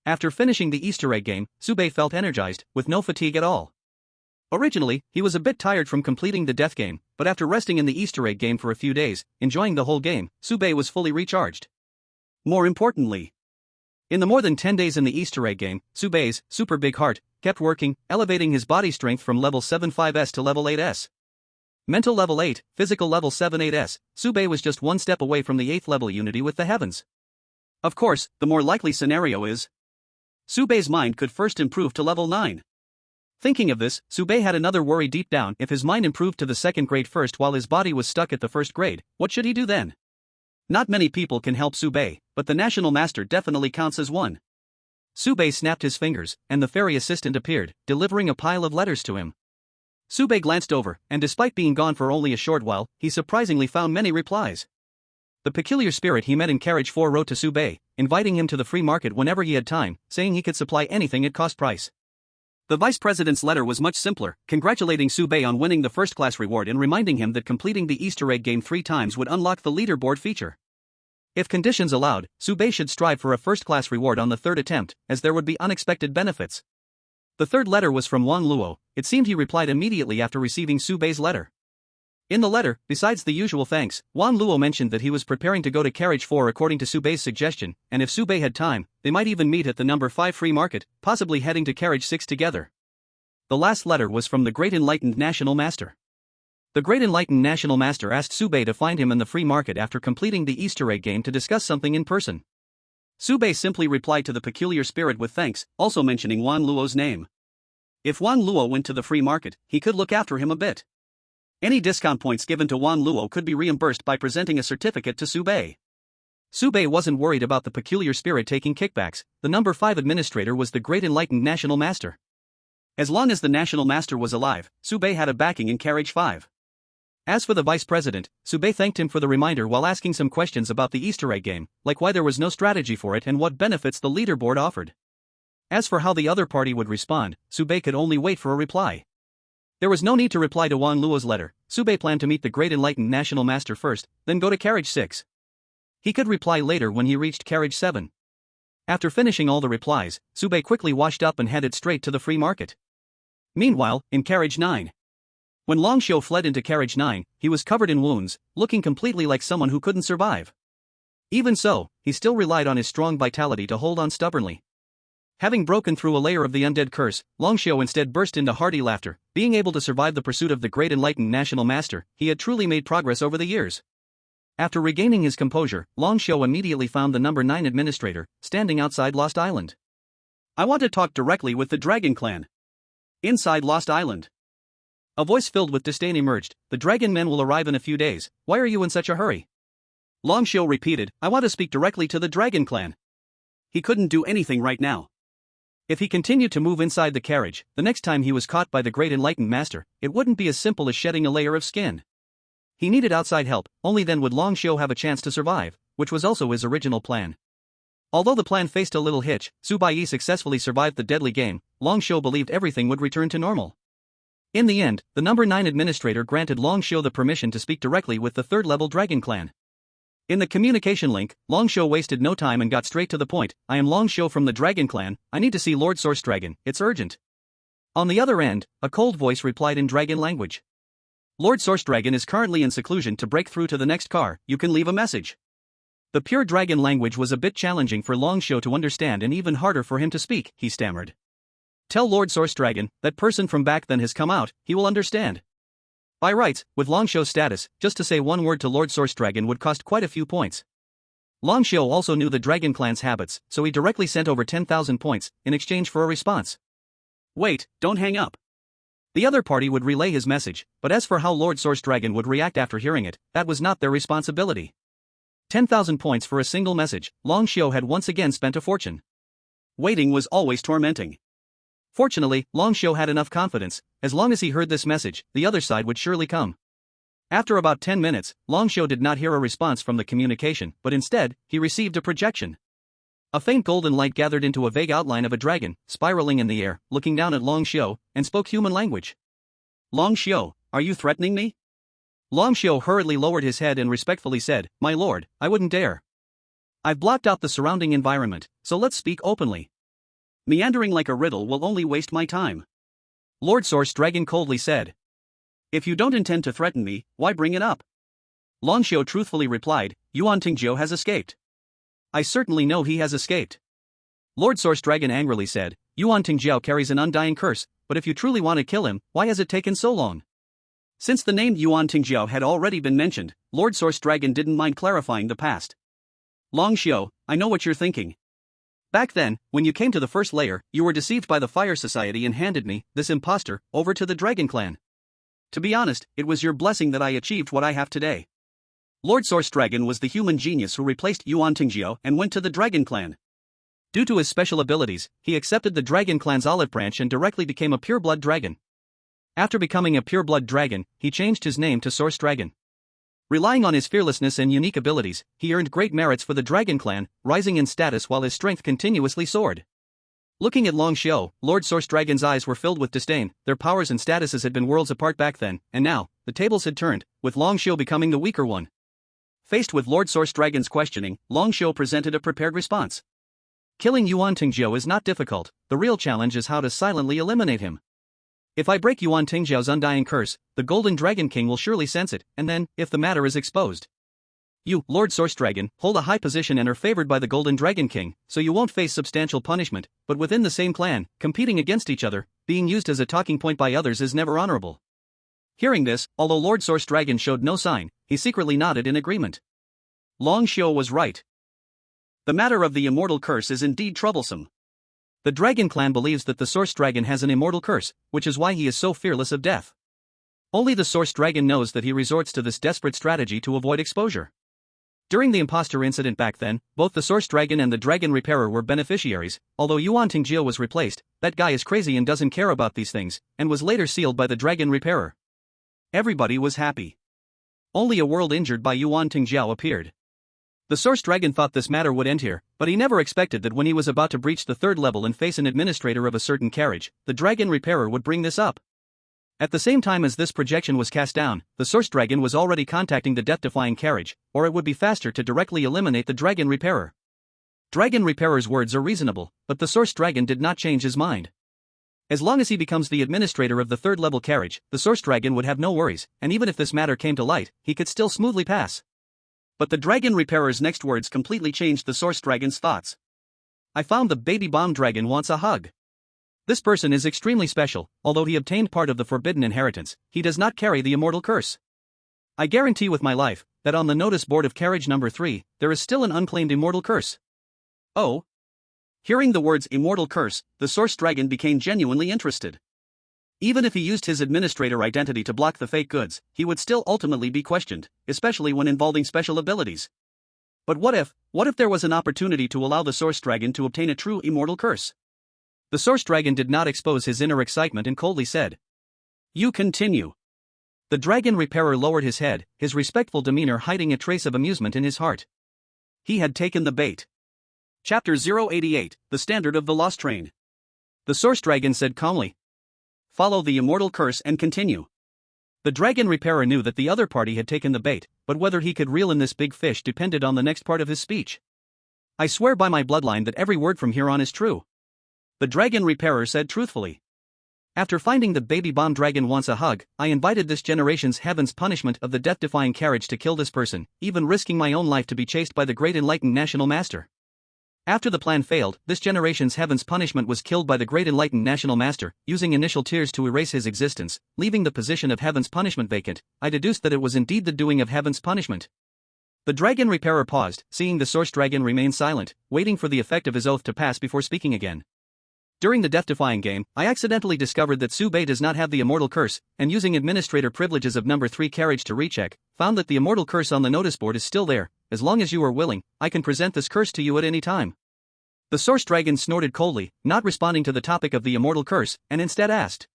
Speaker 1: After finishing the Easter egg game, Sube felt energized, with no fatigue at all. Originally, he was a bit tired from completing the death game, but after resting in the Easter egg game for a few days, enjoying the whole game, Sube was fully recharged. More importantly, in the more than 10 days in the Easter egg game, Sube's super big heart kept working, elevating his body strength from level 7.5s to level 8s. Mental level 8, physical level 7.8s, Sube was just one step away from the 8th level unity with the heavens. Of course, the more likely scenario is Sube's mind could first improve to level 9. Thinking of this, Sube had another worry deep down. If his mind improved to the 2nd grade first while his body was stuck at the 1st grade, what should he do then? Not many people can help Baiye, but the national master definitely counts as one. Baiye snapped his fingers, and the fairy assistant appeared, delivering a pile of letters to him. Baiye glanced over, and despite being gone for only a short while, he surprisingly found many replies. The peculiar spirit he met in carriage 4 wrote to Baiye, inviting him to the free market whenever he had time, saying he could supply anything at cost price. The vice president's letter was much simpler, congratulating Baiye on winning the first-class reward and reminding him that completing the Easter egg game 3 times would unlock the leaderboard feature. If conditions allowed, Baiye should strive for a first-class reward on the third attempt, as there would be unexpected benefits. The third letter was from Wang Luo. It seemed he replied immediately after receiving Baiye's letter. In the letter, besides the usual thanks, Wang Luo mentioned that he was preparing to go to carriage 4 according to Baiye's suggestion, and if Baiye had time, they might even meet at the number 5 free market, possibly heading to carriage 6 together. The last letter was from the Great Enlightened National Master. The Great Enlightened National Master asked Baiye to find him in the free market after completing the Easter egg game to discuss something in person. Baiye simply replied to the peculiar spirit with thanks, also mentioning Wang Luo's name. If Wang Luo went to the free market, he could look after him a bit. Any discount points given to Wang Luo could be reimbursed by presenting a certificate to Baiye. Baiye wasn't worried about the peculiar spirit taking kickbacks. The number 5 administrator was the Great Enlightened National Master. As long as the National Master was alive, Baiye had a backing in carriage 5. As for the vice president, Baiye thanked him for the reminder while asking some questions about the Easter egg game, like why there was no strategy for it and what benefits the leaderboard offered. As for how the other party would respond, Baiye could only wait for a reply. There was no need to reply to Wang Luo's letter. Baiye planned to meet the Great Enlightened National Master first, then go to carriage 6. He could reply later when he reached carriage 7. After finishing all the replies, Baiye quickly washed up and headed straight to the free market. Meanwhile, in carriage 9. When Longxiu fled into carriage 9, he was covered in wounds, looking completely like someone who couldn't survive. Even so, he still relied on his strong vitality to hold on stubbornly. Having broken through a layer of the undead curse, Longxiu instead burst into hearty laughter. Being able to survive the pursuit of the Great Enlightened National Master, he had truly made progress over the years. After regaining his composure, Longxiu immediately found the number 9 administrator, standing outside Lost Island. I want to talk directly with the Dragon Clan. Inside Lost Island. A voice filled with disdain emerged. The dragon men will arrive in a few days. Why are you in such a hurry? Longxiu repeated, I want to speak directly to the Dragon Clan. He couldn't do anything right now. If he continued to move inside the carriage, the next time he was caught by the Great Enlightened Master, it wouldn't be as simple as shedding a layer of skin. He needed outside help, only then would Longxiu have a chance to survive, which was also his original plan. Although the plan faced a little hitch, Baiye successfully survived the deadly game. Longxiu believed everything would return to normal. In the end, the number 9 administrator granted Longxiu the permission to speak directly with the third-level Dragon Clan. In the communication link, Longxiu wasted no time and got straight to the point. I am Longxiu from the Dragon Clan. I need to see Lord Source Dragon. It's urgent. On the other end, a cold voice replied in dragon language. Lord Source Dragon is currently in seclusion. To break through to the next car, you can leave a message. The pure dragon language was a bit challenging for Longxiu to understand and even harder for him to speak, he stammered. Tell Lord Source Dragon, that person from back then has come out, he will understand. By rights, with Longxiu's status, just to say one word to Lord Source Dragon would cost quite a few points. Longxiu also knew the Dragon Clan's habits, so he directly sent over 10,000 points, in exchange for a response. Wait, don't hang up. The other party would relay his message, but as for how Lord Source Dragon would react after hearing it, that was not their responsibility. 10,000 points for a single message. Longxiu had once again spent a fortune. Waiting was always tormenting. Fortunately, Longxiu had enough confidence. As long as he heard this message, the other side would surely come. After about 10 minutes, Longxiu did not hear a response from the communication, but instead, he received a projection. A faint golden light gathered into a vague outline of a dragon, spiraling in the air, looking down at Longxiu, and spoke human language. Longxiu, are you threatening me? Longxiu hurriedly lowered his head and respectfully said, My lord, I wouldn't dare. I've blocked out the surrounding environment, so let's speak openly. Meandering like a riddle will only waste my time. Lord Source Dragon coldly said. If you don't intend to threaten me, why bring it up? Longxiu truthfully replied, Yuan Tingjiu has escaped. I certainly know he has escaped. Lord Source Dragon angrily said, Yuan Tingjiu carries an undying curse, but if you truly want to kill him, why has it taken so long? Since the name Yuan Tingjiu had already been mentioned, Lord Source Dragon didn't mind clarifying the past. Longxiu, I know what you're thinking. Back then, when you came to the first layer, you were deceived by the Fire Society and handed me, this imposter, over to the Dragon Clan. To be honest, it was your blessing that I achieved what I have today. Lord Source Dragon was the human genius who replaced Yuan Tingjiao and went to the Dragon Clan. Due to his special abilities, he accepted the Dragon Clan's olive branch and directly became a pure-blood dragon. After becoming a pure-blood dragon, he changed his name to Source Dragon. Relying on his fearlessness and unique abilities, he earned great merits for the Dragon Clan, rising in status while his strength continuously soared. Looking at Long Xiao, Lord Source Dragon's eyes were filled with disdain. Their powers and statuses had been worlds apart back then, and now, the tables had turned, with Long Xiao becoming the weaker one. Faced with Lord Source Dragon's questioning, Long Xiao presented a prepared response. Killing Yuan Tingjiao is not difficult, the real challenge is how to silently eliminate him. If I break Yuan Tingjiao's undying curse, the Golden Dragon King will surely sense it, and then, if the matter is exposed. You, Lord Source Dragon, hold a high position and are favored by the Golden Dragon King, so you won't face substantial punishment, but within the same clan, competing against each other, being used as a talking point by others is never honorable. Hearing this, although Lord Source Dragon showed no sign, he secretly nodded in agreement. Long Xiao was right. The matter of the immortal curse is indeed troublesome. The Dragon Clan believes that the Source Dragon has an immortal curse, which is why he is so fearless of death. Only the Source Dragon knows that he resorts to this desperate strategy to avoid exposure. During the imposter incident back then, both the Source Dragon and the Dragon Repairer were beneficiaries. Although Yuan Tingjiao was replaced, that guy is crazy and doesn't care about these things, and was later sealed by the Dragon Repairer. Everybody was happy. Only a world injured by Yuan Tingjiao appeared. The Source Dragon thought this matter would end here, but he never expected that when he was about to breach the third level and face an administrator of a certain carriage, the Dragon Repairer would bring this up. At the same time as this projection was cast down, the Source Dragon was already contacting the death-defying carriage, or it would be faster to directly eliminate the Dragon Repairer. Dragon Repairer's words are reasonable, but the Source Dragon did not change his mind. As long as he becomes the administrator of the third-level carriage, the Source Dragon would have no worries, and even if this matter came to light, he could still smoothly pass. But the Dragon Repairer's next words completely changed the Source Dragon's thoughts. I found the baby bomb dragon wants a hug. This person is extremely special, although he obtained part of the forbidden inheritance, he does not carry the immortal curse. I guarantee with my life, that on the notice board of carriage number 3, there is still an unclaimed immortal curse. Oh? Hearing the words immortal curse, the Source Dragon became genuinely interested. Even if he used his administrator identity to block the fake goods, he would still ultimately be questioned, especially when involving special abilities. But what if there was an opportunity to allow the Source Dragon to obtain a true immortal curse? The Source Dragon did not expose his inner excitement and coldly said, "You continue." The Dragon Repairer lowered his head, his respectful demeanor hiding a trace of amusement in his heart. He had taken the bait. Chapter 088, The Standard of the Lost Train. The Source Dragon said calmly, "Follow the immortal curse and continue." The Dragon Repairer knew that the other party had taken the bait, but whether he could reel in this big fish depended on the next part of his speech. "I swear by my bloodline that every word from here on is true," the Dragon Repairer said truthfully. "After finding the baby bomb dragon wants a hug, I invited this generation's heaven's punishment of the death-defying carriage to kill this person, even risking my own life to be chased by the great enlightened national master. After the plan failed, this generation's heaven's punishment was killed by the great enlightened national master, using initial tears to erase his existence, leaving the position of heaven's punishment vacant. I deduced that it was indeed the doing of heaven's punishment." The Dragon Repairer paused, seeing the Source Dragon remain silent, waiting for the effect of his oath to pass before speaking again. "During the death-defying game, I accidentally discovered that Su Bei does not have the immortal curse, and using administrator privileges of number 3 carriage to recheck, found that the immortal curse on the notice board is still there. As long as you are willing, I can present this curse to you at any time." The Source Dragon snorted coldly, not responding to the topic of the immortal curse, and instead asked,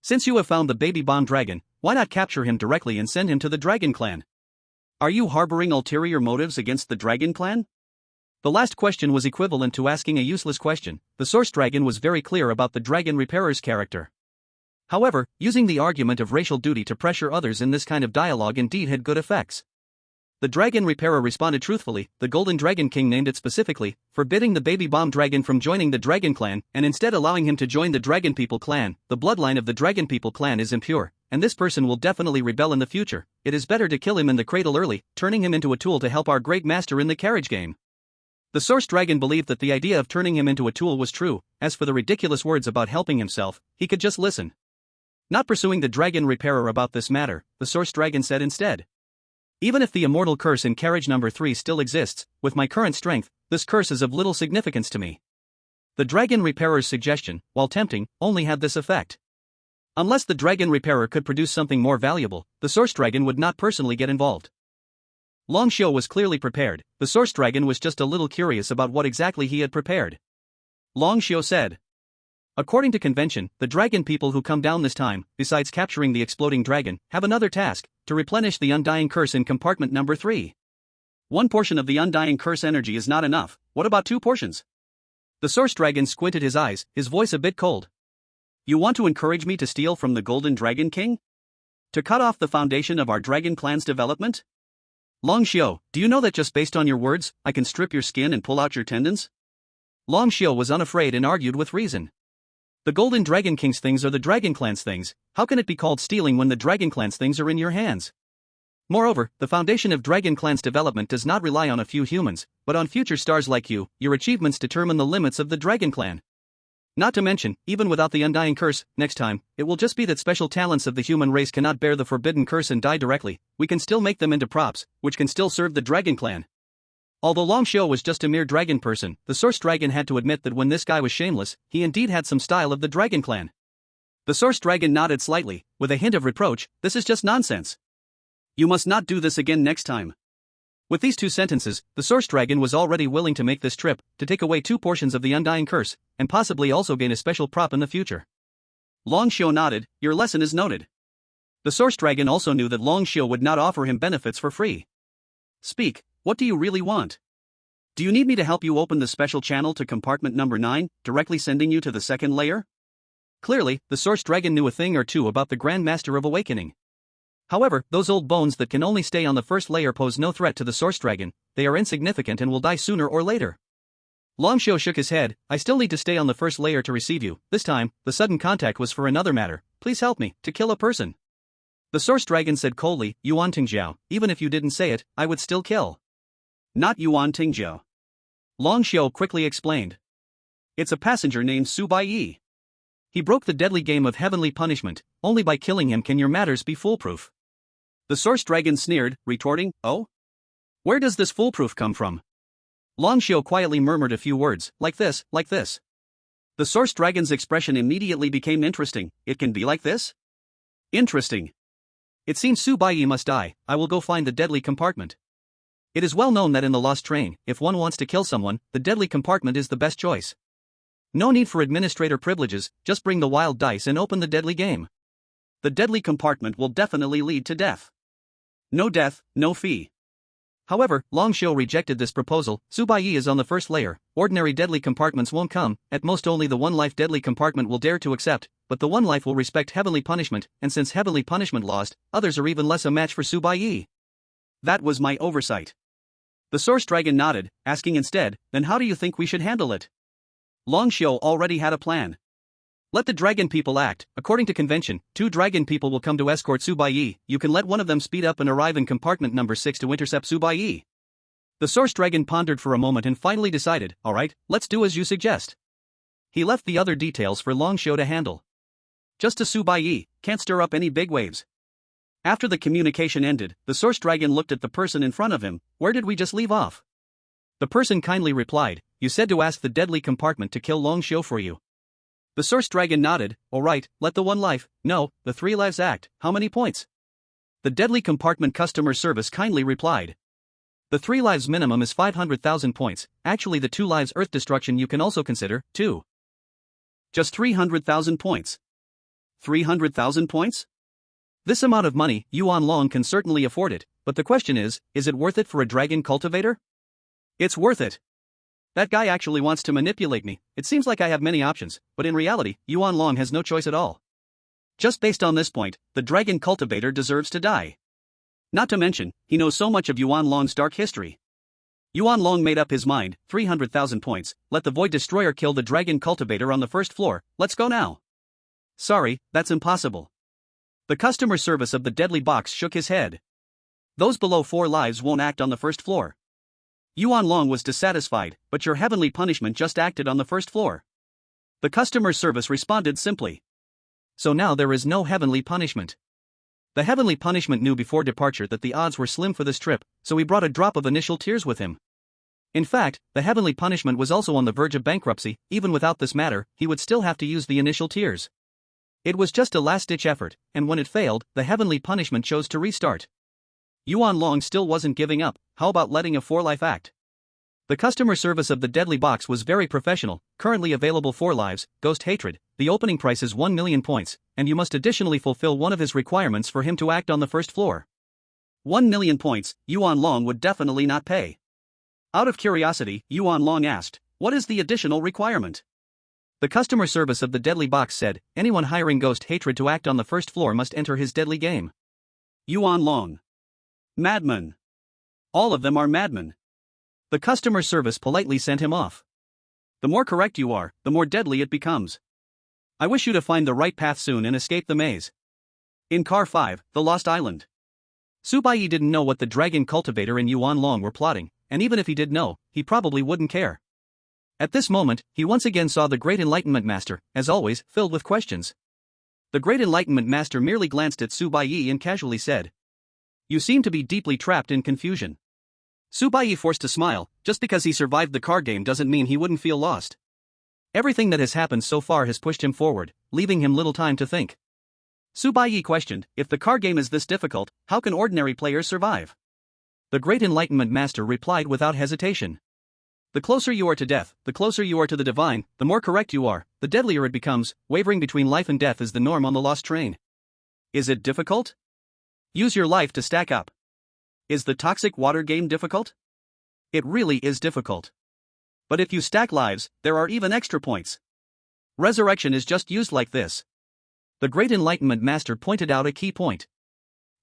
Speaker 1: "Since you have found the baby bomb dragon, why not capture him directly and send him to the Dragon Clan? Are you harboring ulterior motives against the Dragon Clan?" The last question was equivalent to asking a useless question. The Source Dragon was very clear about the Dragon Repairer's character. However, using the argument of racial duty to pressure others in this kind of dialogue indeed had good effects. The Dragon Repairer responded truthfully. The Golden Dragon King named it specifically, forbidding the baby bomb dragon from joining the Dragon Clan, and instead allowing him to join the Dragon People Clan. The bloodline of the Dragon People Clan is impure, and this person will definitely rebel in the future. It is better to kill him in the cradle early, turning him into a tool to help our great master in the carriage game. The Source Dragon believed that the idea of turning him into a tool was true. As for the ridiculous words about helping himself, he could just listen. Not pursuing the Dragon Repairer about this matter, the Source Dragon said instead, "Even if the immortal curse in carriage number 3 still exists, with my current strength, this curse is of little significance to me." The Dragon Repairer's suggestion, while tempting, only had this effect. Unless the Dragon Repairer could produce something more valuable, the Source Dragon would not personally get involved. Long Xiu was clearly prepared, the source dragon was just a little curious about what exactly he had prepared. Long Xiu said. According to convention, the dragon people who come down this time, besides capturing the exploding dragon, have another task, to replenish the undying curse in compartment number 3. One portion of the undying curse energy is not enough, what about 2 portions? The source dragon squinted his eyes, his voice a bit cold. You want to encourage me to steal from the Golden Dragon King? To cut off the foundation of our dragon clan's development? Long Xiu, do you know that just based on your words, I can strip your skin and pull out your tendons? Long Xiu was unafraid and argued with reason. The Golden Dragon King's things are the Dragon Clan's things, how can it be called stealing when the Dragon Clan's things are in your hands? Moreover, the foundation of Dragon Clan's development does not rely on a few humans, but on future stars like you, your achievements determine the limits of the Dragon Clan. Not to mention, even without the undying curse, next time, it will just be that special talents of the human race cannot bear the forbidden curse and die directly, we can still make them into props, which can still serve the Dragon Clan. Although Long Xiu was just a mere dragon person, the source dragon had to admit that when this guy was shameless, he indeed had some style of the Dragon Clan. The source dragon nodded slightly, with a hint of reproach, this is just nonsense. You must not do this again next time. With these 2 sentences, the source dragon was already willing to make this trip, to take away 2 portions of the undying curse, and possibly also gain a special prop in the future. Long Xiu nodded, your lesson is noted. The source dragon also knew that Long Xiu would not offer him benefits for free. Speak, what do you really want? Do you need me to help you open the special channel to compartment number 9, directly sending you to the second layer? Clearly, the source dragon knew a thing or two about the Grand Master of Awakening. However, those old bones that can only stay on the first layer pose no threat to the source dragon, they are insignificant and will die sooner or later. Long Xiu shook his head, I still need to stay on the first layer to receive you, this time, the sudden contact was for another matter, please help me, to kill a person. The source dragon said coldly, Yuan Tingjiao, even if you didn't say it, I would still kill. Not Yuan Tingjiao. Long Xiu quickly explained. It's a passenger named Baiye. He broke the deadly game of heavenly punishment, only by killing him can your matters be foolproof. The source dragon sneered, retorting, oh? Where does this foolproof come from? Long Xiu quietly murmured a few words, like this, like this. The source dragon's expression immediately became interesting, it can be like this? Interesting. It seems Baiye must die, I will go find the deadly compartment. It is well known that in the Lost Train, if one wants to kill someone, the deadly compartment is the best choice. No need for administrator privileges, just bring the wild dice and open the deadly game. The deadly compartment will definitely lead to death. No death, no fee. However, Long Xiu rejected this proposal, Baiye is on the first layer, ordinary deadly compartments won't come, at most only the one life deadly compartment will dare to accept, but the one life will respect heavenly punishment, and since heavenly punishment lost, others are even less a match for Baiye. That was my oversight. The source dragon nodded, asking instead, then how do you think we should handle it? Long Xiu already had a plan. Let the dragon people act, according to convention, 2 dragon people will come to escort Baiye, you can let one of them speed up and arrive in compartment number 6 to intercept Baiye. The source dragon pondered for a moment and finally decided, alright, let's do as you suggest. He left the other details for Long Xiu to handle. Just to Baiye, can't stir up any big waves. After the communication ended, the source dragon looked at the person in front of him, where did we just leave off? The person kindly replied, you said to ask the deadly compartment to kill Long Xiu for you. The source dragon nodded, alright, let the one life, no, the 3 lives act, how many points? The deadly compartment customer service kindly replied. The 3 lives minimum is 500,000 points, actually the 2 lives earth destruction you can also consider, too. Just 300,000 points. 300,000 points? This amount of money, Yuan Long can certainly afford it, but the question is it worth it for a dragon cultivator? It's worth it. That guy actually wants to manipulate me, it seems like I have many options, but in reality, Yuan Long has no choice at all. Just based on this point, the dragon cultivator deserves to die. Not to mention, he knows so much of Yuan Long's dark history. Yuan Long made up his mind, 300,000 points, let the Void Destroyer kill the dragon cultivator on the first floor, let's go now. Sorry, that's impossible. The customer service of the deadly box shook his head. Those below 4 lives won't act on the first floor. Yuan Long was dissatisfied, but your heavenly punishment just acted on the first floor. The customer service responded simply. So now there is no heavenly punishment. The heavenly punishment knew before departure that the odds were slim for this trip, so he brought a drop of initial tears with him. In fact, the heavenly punishment was also on the verge of bankruptcy, even without this matter, he would still have to use the initial tears. It was just a last-ditch effort, and when it failed, the heavenly punishment chose to restart. Yuan Long still wasn't giving up. How about letting a 4-life act? The customer service of the Deadly Box was very professional. Currently available 4 lives, Ghost Hatred. The opening price is 1 million points, and you must additionally fulfill one of his requirements for him to act on the first floor. 1 million points, Yuan Long would definitely not pay. Out of curiosity, Yuan Long asked, what is the additional requirement? The customer service of the Deadly Box said, anyone hiring Ghost Hatred to act on the first floor must enter his deadly game. Yuan Long. Madman. All of them are madmen. The customer service politely sent him off. The more correct you are, the more deadly it becomes. I wish you to find the right path soon and escape the maze. In Car 5, The Lost Island. Baiye didn't know what the Dragon Cultivator and Yuan Long were plotting, and even if he did know, he probably wouldn't care. At this moment, he once again saw the Great Enlightenment Master, as always, filled with questions. The Great Enlightenment Master merely glanced at Baiye and casually said, "You seem to be deeply trapped in confusion." Baiye forced a smile. Just because he survived the card game doesn't mean he wouldn't feel lost. Everything that has happened so far has pushed him forward, leaving him little time to think. Baiye questioned, if the card game is this difficult, how can ordinary players survive? The Great Enlightenment Master replied without hesitation. The closer you are to death, the closer you are to the divine, the more correct you are, the deadlier it becomes. Wavering between life and death is the norm on the lost train. Is it difficult? Use your life to stack up. Is the toxic water game difficult? It really is difficult. But if you stack lives, there are even extra points. Resurrection is just used like this. The Great Enlightenment Master pointed out a key point.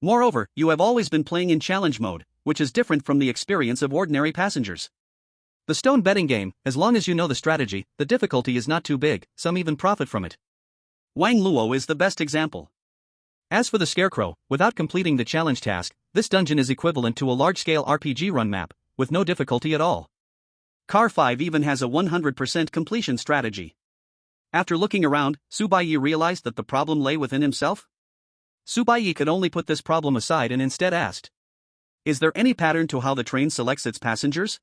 Speaker 1: Moreover, you have always been playing in challenge mode, which is different from the experience of ordinary passengers. The stone betting game, as long as you know the strategy, the difficulty is not too big, some even profit from it. Wang Luo is the best example. As for the Scarecrow, without completing the challenge task, this dungeon is equivalent to a large-scale RPG run map, with no difficulty at all. Car 5 even has a 100% completion strategy. After looking around, Baiye realized that the problem lay within himself. Baiye could only put this problem aside and instead asked, is there any pattern to how the train selects its passengers?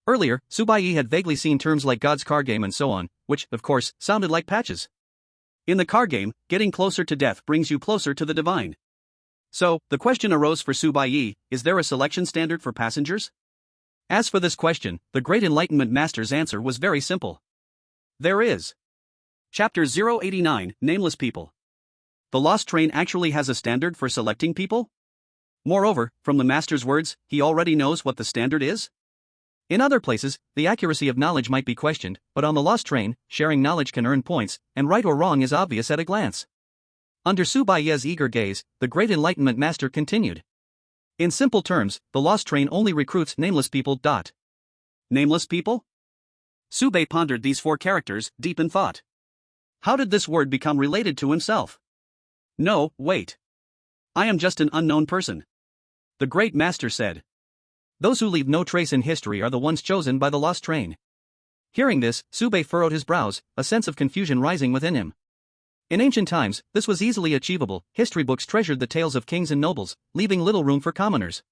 Speaker 1: Earlier, Baiye had vaguely seen terms like God's car game and so on, which, of course, sounded like patches. In the car game, getting closer to death brings you closer to the divine. So, the question arose for Baiye, is there a selection standard for passengers? As for this question, the Great Enlightenment Master's answer was very simple. There is. Chapter 089, Nameless People. The Lost Train actually has a standard for selecting people? Moreover, from the Master's words, he already knows what the standard is? In other places, the accuracy of knowledge might be questioned, but on the Lost Train, sharing knowledge can earn points, and right or wrong is obvious at a glance. Under Baiye's eager gaze, the Great Enlightenment Master continued. In simple terms, the Lost Train only recruits nameless people. Nameless people? Baiye pondered these 4 characters, deep in thought. How did this word become related to himself? No, wait. I am just an unknown person. The Great Master said. Those who leave no trace in history are the ones chosen by the Lost Train. Hearing this, Baiye furrowed his brows, a sense of confusion rising within him. In ancient times, this was easily achievable. History books treasured the tales of kings and nobles, leaving little room for commoners.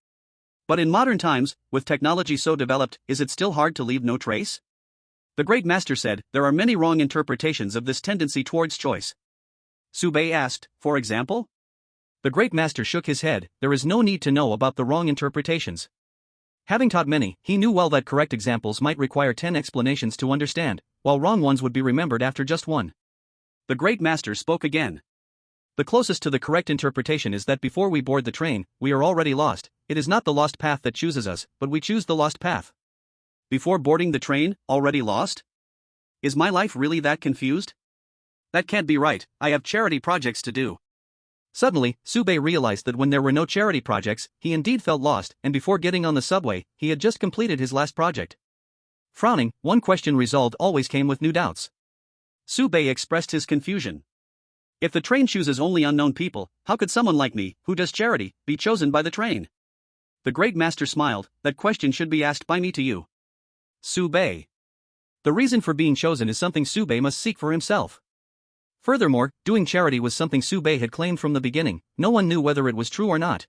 Speaker 1: But in modern times, with technology so developed, is it still hard to leave no trace? The Great Master said, there are many wrong interpretations of this tendency towards choice. Baiye asked, for example? The Great Master shook his head, there is no need to know about the wrong interpretations. Having taught many, he knew well that correct examples might require 10 explanations to understand, while wrong ones would be remembered after just one. The Great Master spoke again. The closest to the correct interpretation is that before we board the train, we are already lost. It is not the lost path that chooses us, but we choose the lost path. Before boarding the train, already lost? Is my life really that confused? That can't be right, I have charity projects to do. Suddenly, Baiye realized that when there were no charity projects, he indeed felt lost, and before getting on the subway, he had just completed his last project. Frowning, one question resolved always came with new doubts. Baiye expressed his confusion. If the train chooses only unknown people, how could someone like me, who does charity, be chosen by the train? The Great Master smiled, that question should be asked by me to you. Baiye. The reason for being chosen is something Baiye must seek for himself. Furthermore, doing charity was something Baiye had claimed from the beginning, no one knew whether it was true or not.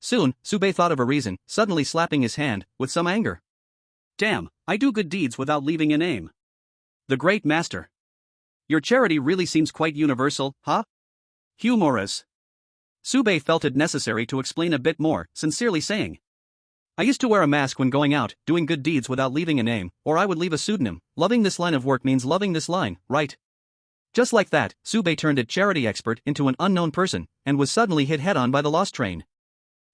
Speaker 1: Soon, Baiye thought of a reason, suddenly slapping his hand, with some anger. Damn, I do good deeds without leaving a name. The Great Master. Your charity really seems quite universal, huh? Humorous. Sube felt it necessary to explain a bit more, sincerely saying, I used to wear a mask when going out, doing good deeds without leaving a name, or I would leave a pseudonym. Loving this line of work means loving this line, right? Just like that, Sube turned a charity expert into an unknown person, and was suddenly hit head-on by the lost train.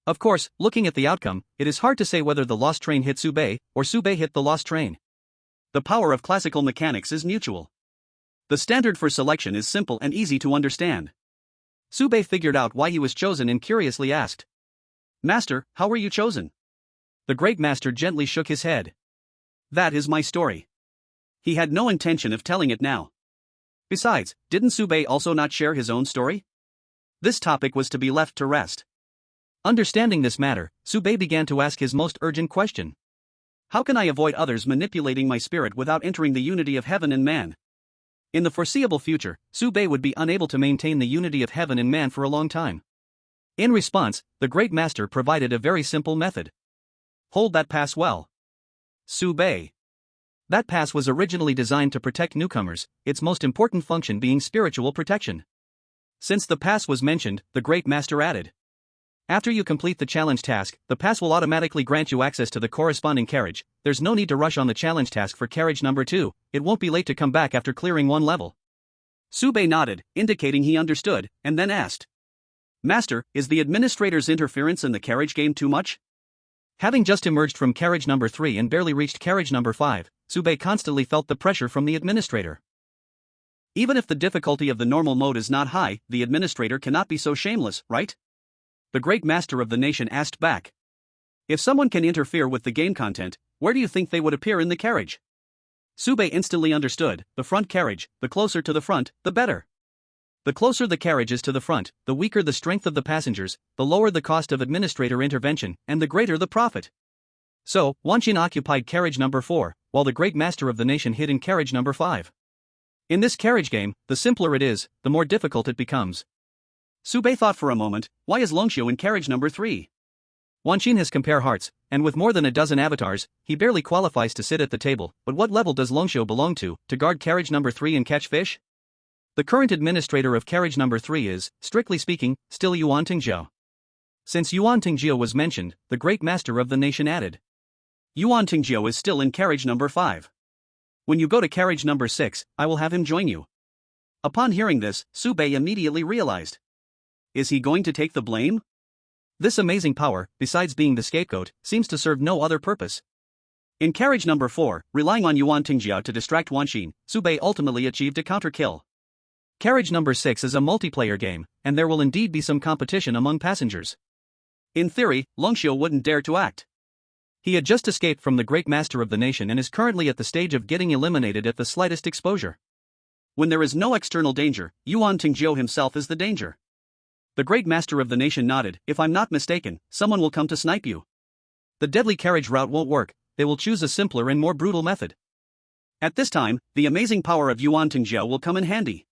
Speaker 1: Of course, looking at the outcome, it is hard to say whether the lost train hit Sube, or Sube hit the lost train. The power of classical mechanics is mutual. The standard for selection is simple and easy to understand. Sube figured out why he was chosen and curiously asked, Master, how were you chosen? The great master gently shook his head. That is my story. He had no intention of telling it now. Besides, didn't Sube also not share his own story? This topic was to be left to rest. Understanding this matter, Sube began to ask his most urgent question. How can I avoid others manipulating my spirit without entering the unity of heaven and man? In the foreseeable future, Sube would be unable to maintain the unity of heaven and man for a long time. In response, the great master provided a very simple method. Hold that pass well. Sube. That pass was originally designed to protect newcomers, its most important function being spiritual protection. Since the pass was mentioned, the great master added, after you complete the challenge task, the pass will automatically grant you access to the corresponding carriage. There's no need to rush on the challenge task for carriage number 2, it won't be late to come back after clearing one level. Sube nodded, indicating he understood, and then asked, Master, is the administrator's interference in the carriage game too much? Having just emerged from carriage number 3 and barely reached carriage number 5, Sube constantly felt the pressure from the administrator. Even if the difficulty of the normal mode is not high, the administrator cannot be so shameless, right? The great master of the nation asked back. If someone can interfere with the game content, where do you think they would appear in the carriage? Sube instantly understood, the front carriage, the closer to the front, the better. The closer the carriage is to the front, the weaker the strength of the passengers, the lower the cost of administrator intervention, and the greater the profit. So, Wanshin occupied carriage number 4, while the great master of the nation hid in carriage number 5. In this carriage game, the simpler it is, the more difficult it becomes. Sube thought for a moment, why is Longxiu in carriage number 3? Wanshin has compare hearts, and with more than a dozen avatars, he barely qualifies to sit at the table, but what level does Longxiu belong to guard carriage number 3 and catch fish? The current administrator of carriage number 3 is, strictly speaking, still Yuan Tingjiao. Since Yuan Tingjiao was mentioned, the great master of the nation added, Yuan Tingjiao is still in carriage number 5. When you go to carriage number 6, I will have him join you. Upon hearing this, Sube immediately realized. Is he going to take the blame? This amazing power, besides being the scapegoat, seems to serve no other purpose. In carriage number 4, relying on Yuan Tingjiao to distract Wanshin, Sube ultimately achieved a counter-kill. Carriage number 6 is a multiplayer game, and there will indeed be some competition among passengers. In theory, Longxiu wouldn't dare to act. He had just escaped from the great master of the nation and is currently at the stage of getting eliminated at the slightest exposure. When there is no external danger, Yuan Tingjiao himself is the danger. The great master of the nation nodded, if I'm not mistaken, someone will come to snipe you. The deadly carriage route won't work, they will choose a simpler and more brutal method. At this time, the amazing power of Yuan Tingjiao will come in handy.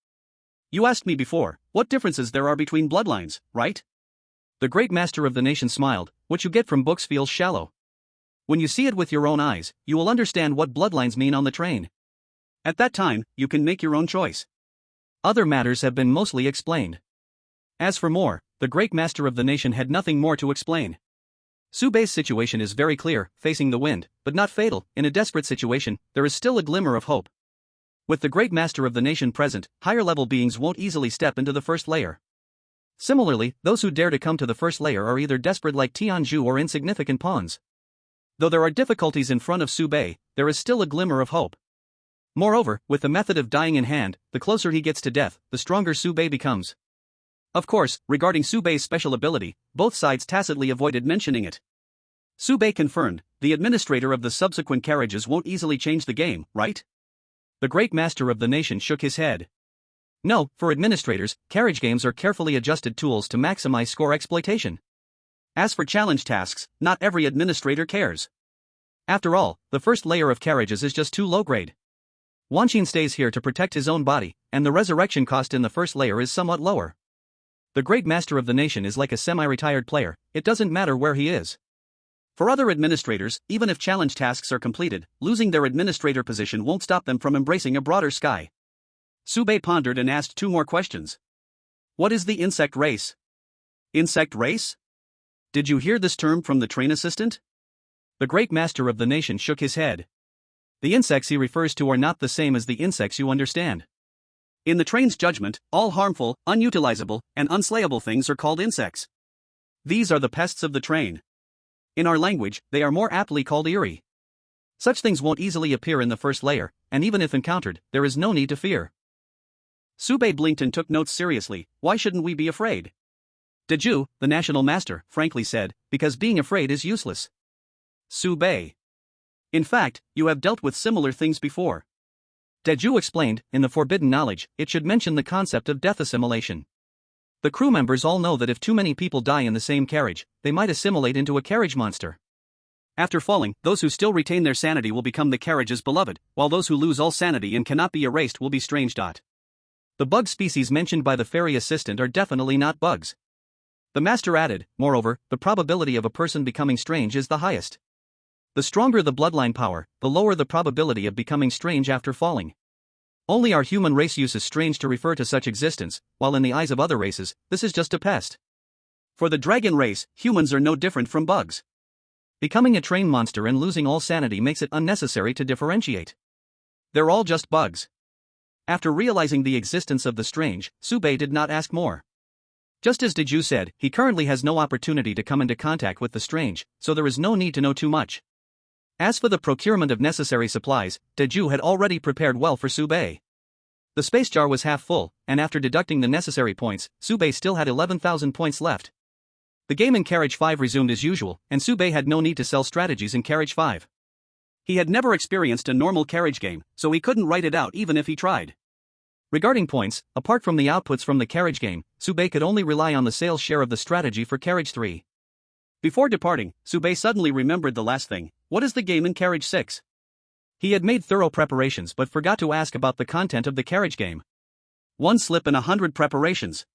Speaker 1: You asked me before, what differences there are between bloodlines, right? The great master of the nation smiled, what you get from books feels shallow. When you see it with your own eyes, you will understand what bloodlines mean on the train. At that time, you can make your own choice. Other matters have been mostly explained. As for more, the great master of the nation had nothing more to explain. Sube's situation is very clear, facing the wind, but not fatal. In a desperate situation, there is still a glimmer of hope. With the great master of the nation present, higher-level beings won't easily step into the first layer. Similarly, those who dare to come to the first layer are either desperate like Tianzhu or insignificant pawns. Though there are difficulties in front of Sube, there is still a glimmer of hope. Moreover, with the method of dying in hand, the closer he gets to death, the stronger Sube becomes. Of course, regarding Sube's special ability, both sides tacitly avoided mentioning it. Sube confirmed, the administrator of the subsequent carriages won't easily change the game, right? The great master of the nation shook his head. No, for administrators, carriage games are carefully adjusted tools to maximize score exploitation. As for challenge tasks, not every administrator cares. After all, the first layer of carriages is just too low grade. Wanshin stays here to protect his own body, and the resurrection cost in the first layer is somewhat lower. The great master of the nation is like a semi-retired player, it doesn't matter where he is. For other administrators, even if challenge tasks are completed, losing their administrator position won't stop them from embracing a broader sky. Sube pondered and asked two more questions. What is the insect race? Insect race? Did you hear this term from the train assistant? The great master of the nation shook his head. The insects he refers to are not the same as the insects you understand. In the train's judgment, all harmful, unutilizable, and unslayable things are called insects. These are the pests of the train. In our language, they are more aptly called eerie. Such things won't easily appear in the first layer, and even if encountered, there is no need to fear. Subei blinked and took notes seriously. Why shouldn't we be afraid? Deju, the national master, frankly said, because being afraid is useless. Subei. In fact, you have dealt with similar things before. Deju explained, in the forbidden knowledge, it should mention the concept of death assimilation. The crew members all know that if too many people die in the same carriage, they might assimilate into a carriage monster. After falling, those who still retain their sanity will become the carriage's beloved, while those who lose all sanity and cannot be erased will be strange. The bug species mentioned by the ferry assistant are definitely not bugs. The master added, moreover, the probability of a person becoming strange is the highest. The stronger the bloodline power, the lower the probability of becoming strange after falling. Only our human race uses strange to refer to such existence, while in the eyes of other races, this is just a pest. For the dragon race, humans are no different from bugs. Becoming a train monster and losing all sanity makes it unnecessary to differentiate. They're all just bugs. After realizing the existence of the strange, Subei did not ask more. Just as Deju said, he currently has no opportunity to come into contact with the strange, so there is no need to know too much. As for the procurement of necessary supplies, Deju had already prepared well for Subei. The space jar was half full, and after deducting the necessary points, Subei still had 11,000 points left. The game in Carriage 5 resumed as usual, and Subei had no need to sell strategies in Carriage 5. He had never experienced a normal carriage game, so he couldn't write it out even if he tried. Regarding points, apart from the outputs from the carriage game, Subei could only rely on the sales share of the strategy for Carriage 3. Before departing, Subei suddenly remembered the last thing. What is the game in Carriage 6? He had made thorough preparations but forgot to ask about the content of the carriage game. One slip in 100 preparations.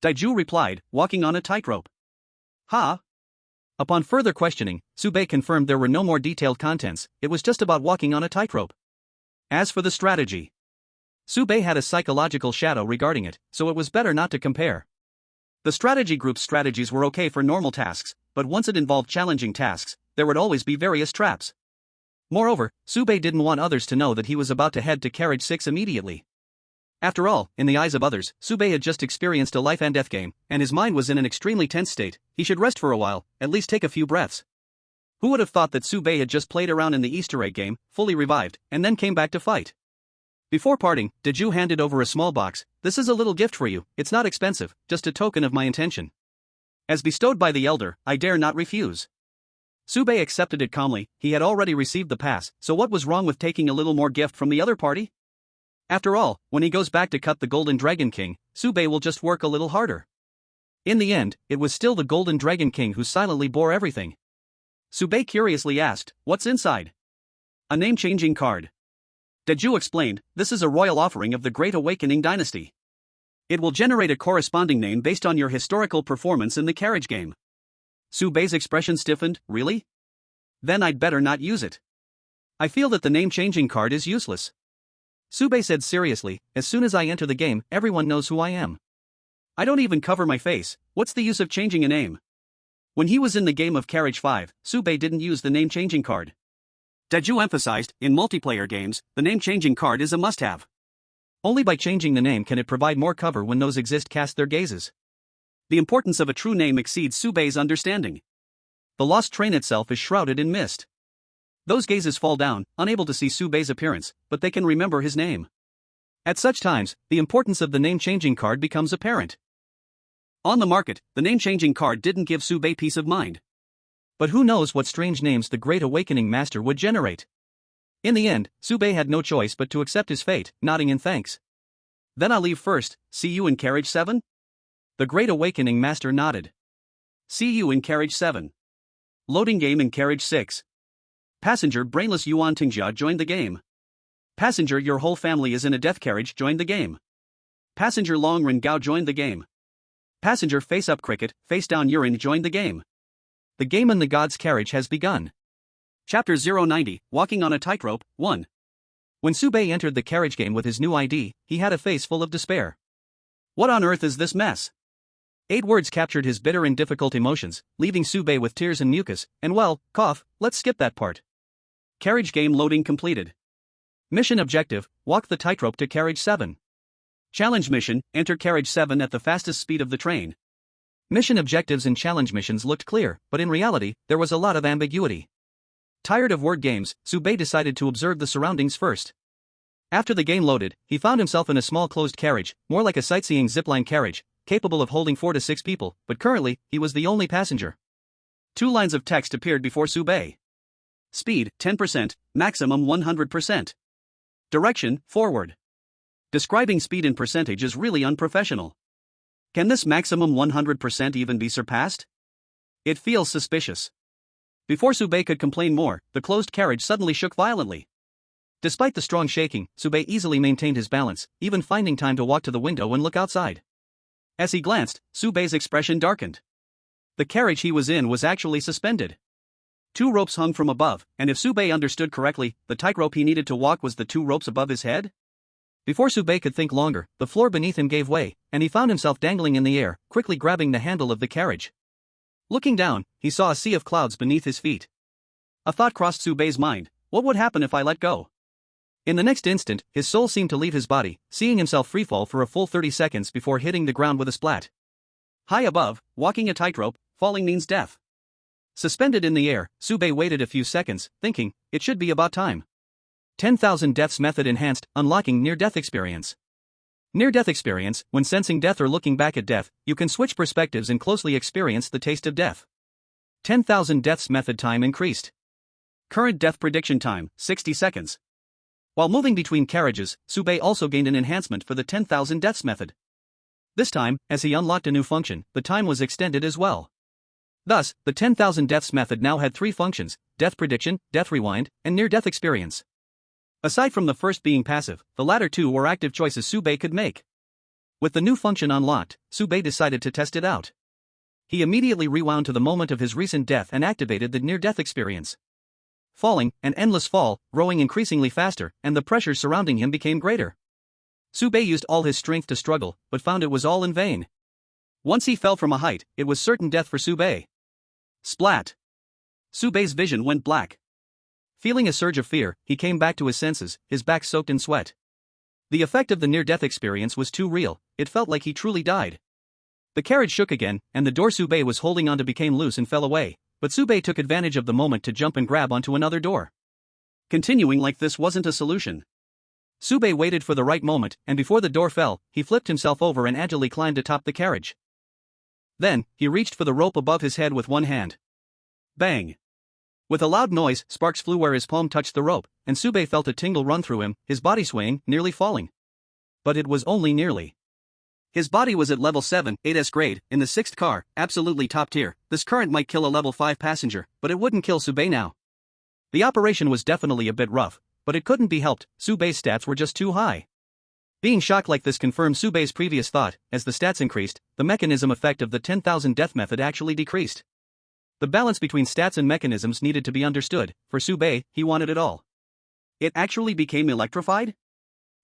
Speaker 1: Daiju replied, walking on a tightrope. Ha? Upon further questioning, Subei confirmed there were no more detailed contents, it was just about walking on a tightrope. As for the strategy, Subei had a psychological shadow regarding it, so it was better not to compare. The strategy group's strategies were okay for normal tasks, but once it involved challenging tasks, there would always be various traps. Moreover, Subei didn't want others to know that he was about to head to Carriage 6 immediately. After all, in the eyes of others, Subei had just experienced a life and death game, and his mind was in an extremely tense state. He should rest for a while, at least take a few breaths. Who would have thought that Subei had just played around in the Easter egg game, fully revived, and then came back to fight? Before parting, Deju handed over a small box. This is a little gift for you, it's not expensive, just a token of my intention. As bestowed by the elder, I dare not refuse. Subei accepted it calmly, he had already received the pass, so what was wrong with taking a little more gift from the other party? After all, when he goes back to cut the Golden Dragon King, Subei will just work a little harder. In the end, it was still the Golden Dragon King who silently bore everything. Subei curiously asked, what's inside? A name-changing card. Deju explained, this is a royal offering of the Great Awakening dynasty. It will generate a corresponding name based on your historical performance in the carriage game. Subei's expression stiffened, really? Then I'd better not use it. I feel that the name-changing card is useless. Subei said seriously, as soon as I enter the game, everyone knows who I am. I don't even cover my face, what's the use of changing a name? When he was in the game of Carriage 5, Subei didn't use the name-changing card. Deju emphasized, in multiplayer games, the name-changing card is a must-have. Only by changing the name can it provide more cover when those exist cast their gazes. The importance of a true name exceeds Subei's understanding. The lost train itself is shrouded in mist. Those gazes fall down, unable to see Subei's appearance, but they can remember his name. At such times, the importance of the name-changing card becomes apparent. On the market, the name-changing card didn't give Subei peace of mind. But who knows what strange names the Great Awakening Master would generate? In the end, Subei had no choice but to accept his fate, nodding in thanks. Then I'll leave first, see you in Carriage 7? The Great Awakening Master nodded. See you in Carriage 7. Loading game in Carriage 6. Passenger Brainless Yuan Tingjia joined the game. Passenger Your whole family is in a death carriage joined the game. Passenger Long Ren Gao joined the game. Passenger Face Up Cricket, Face Down Urine joined the game. The game in the God's Carriage has begun. Chapter 090, Walking on a Tightrope, 1. When Subei entered the carriage game with his new ID, he had a face full of despair. What on earth is this mess? 8 words captured his bitter and difficult emotions, leaving Baiye with tears and mucus, and well, cough, let's skip that part. Carriage game loading completed. Mission objective, walk the tightrope to carriage 7. Challenge mission, enter carriage 7 at the fastest speed of the train. Mission objectives and challenge missions looked clear, but in reality, there was a lot of ambiguity. Tired of word games, Baiye decided to observe the surroundings first. After the game loaded, he found himself in a small closed carriage, more like a sightseeing zipline carriage, capable of holding 4 to 6 people, but currently, he was the only passenger. 2 lines of text appeared before Baiye. Speed, 10%, maximum 100%. Direction, forward. Describing speed in percentage is really unprofessional. Can this maximum 100% even be surpassed? It feels suspicious. Before Baiye could complain more, the closed carriage suddenly shook violently. Despite the strong shaking, Baiye easily maintained his balance, even finding time to walk to the window and look outside. As he glanced, Baiye's expression darkened. The carriage he was in was actually suspended. 2 ropes hung from above, and if Baiye understood correctly, the tightrope he needed to walk was the 2 ropes above his head? Before Baiye could think longer, the floor beneath him gave way, and he found himself dangling in the air, quickly grabbing the handle of the carriage. Looking down, he saw a sea of clouds beneath his feet. A thought crossed Baiye's mind: what would happen if I let go? In the next instant, his soul seemed to leave his body, seeing himself freefall for a full 30 seconds before hitting the ground with a splat. High above, walking a tightrope, falling means death. Suspended in the air, Baiye waited a few seconds, thinking, it should be about time. 10,000 deaths method enhanced, unlocking near-death experience. Near-death experience, when sensing death or looking back at death, you can switch perspectives and closely experience the taste of death. 10,000 deaths method time increased. Current death prediction time, 60 seconds. While moving between carriages, Baiye also gained an enhancement for the 10,000 deaths method. This time, as he unlocked a new function, the time was extended as well. Thus, the 10,000 deaths method now had 3 functions: death prediction, death rewind, and near-death experience. Aside from the first being passive, the latter 2 were active choices Baiye could make. With the new function unlocked, Baiye decided to test it out. He immediately rewound to the moment of his recent death and activated the near-death experience. Falling, an endless fall, growing increasingly faster, and the pressure surrounding him became greater. Baiye used all his strength to struggle, but found it was all in vain. Once he fell from a height, it was certain death for Baiye. Splat! Baiye's vision went black. Feeling a surge of fear, he came back to his senses, his back soaked in sweat. The effect of the near-death experience was too real, it felt like he truly died. The carriage shook again, and the door Baiye was holding onto became loose and fell away, but Baiye took advantage of the moment to jump and grab onto another door. Continuing like this wasn't a solution. Baiye waited for the right moment, and before the door fell, he flipped himself over and agilely climbed atop the carriage. Then, he reached for the rope above his head with one hand. Bang! With a loud noise, sparks flew where his palm touched the rope, and Baiye felt a tingle run through him, his body swaying, nearly falling. But it was only nearly. His body was at level 7, 8S grade, in the 6th car, absolutely top tier. This current might kill a level 5 passenger, but it wouldn't kill Baiye now. The operation was definitely a bit rough, but it couldn't be helped, Baiye's stats were just too high. Being shocked like this confirmed Baiye's previous thought: as the stats increased, the mechanism effect of the 10,000 death method actually decreased. The balance between stats and mechanisms needed to be understood. For Baiye, he wanted it all. It actually became electrified?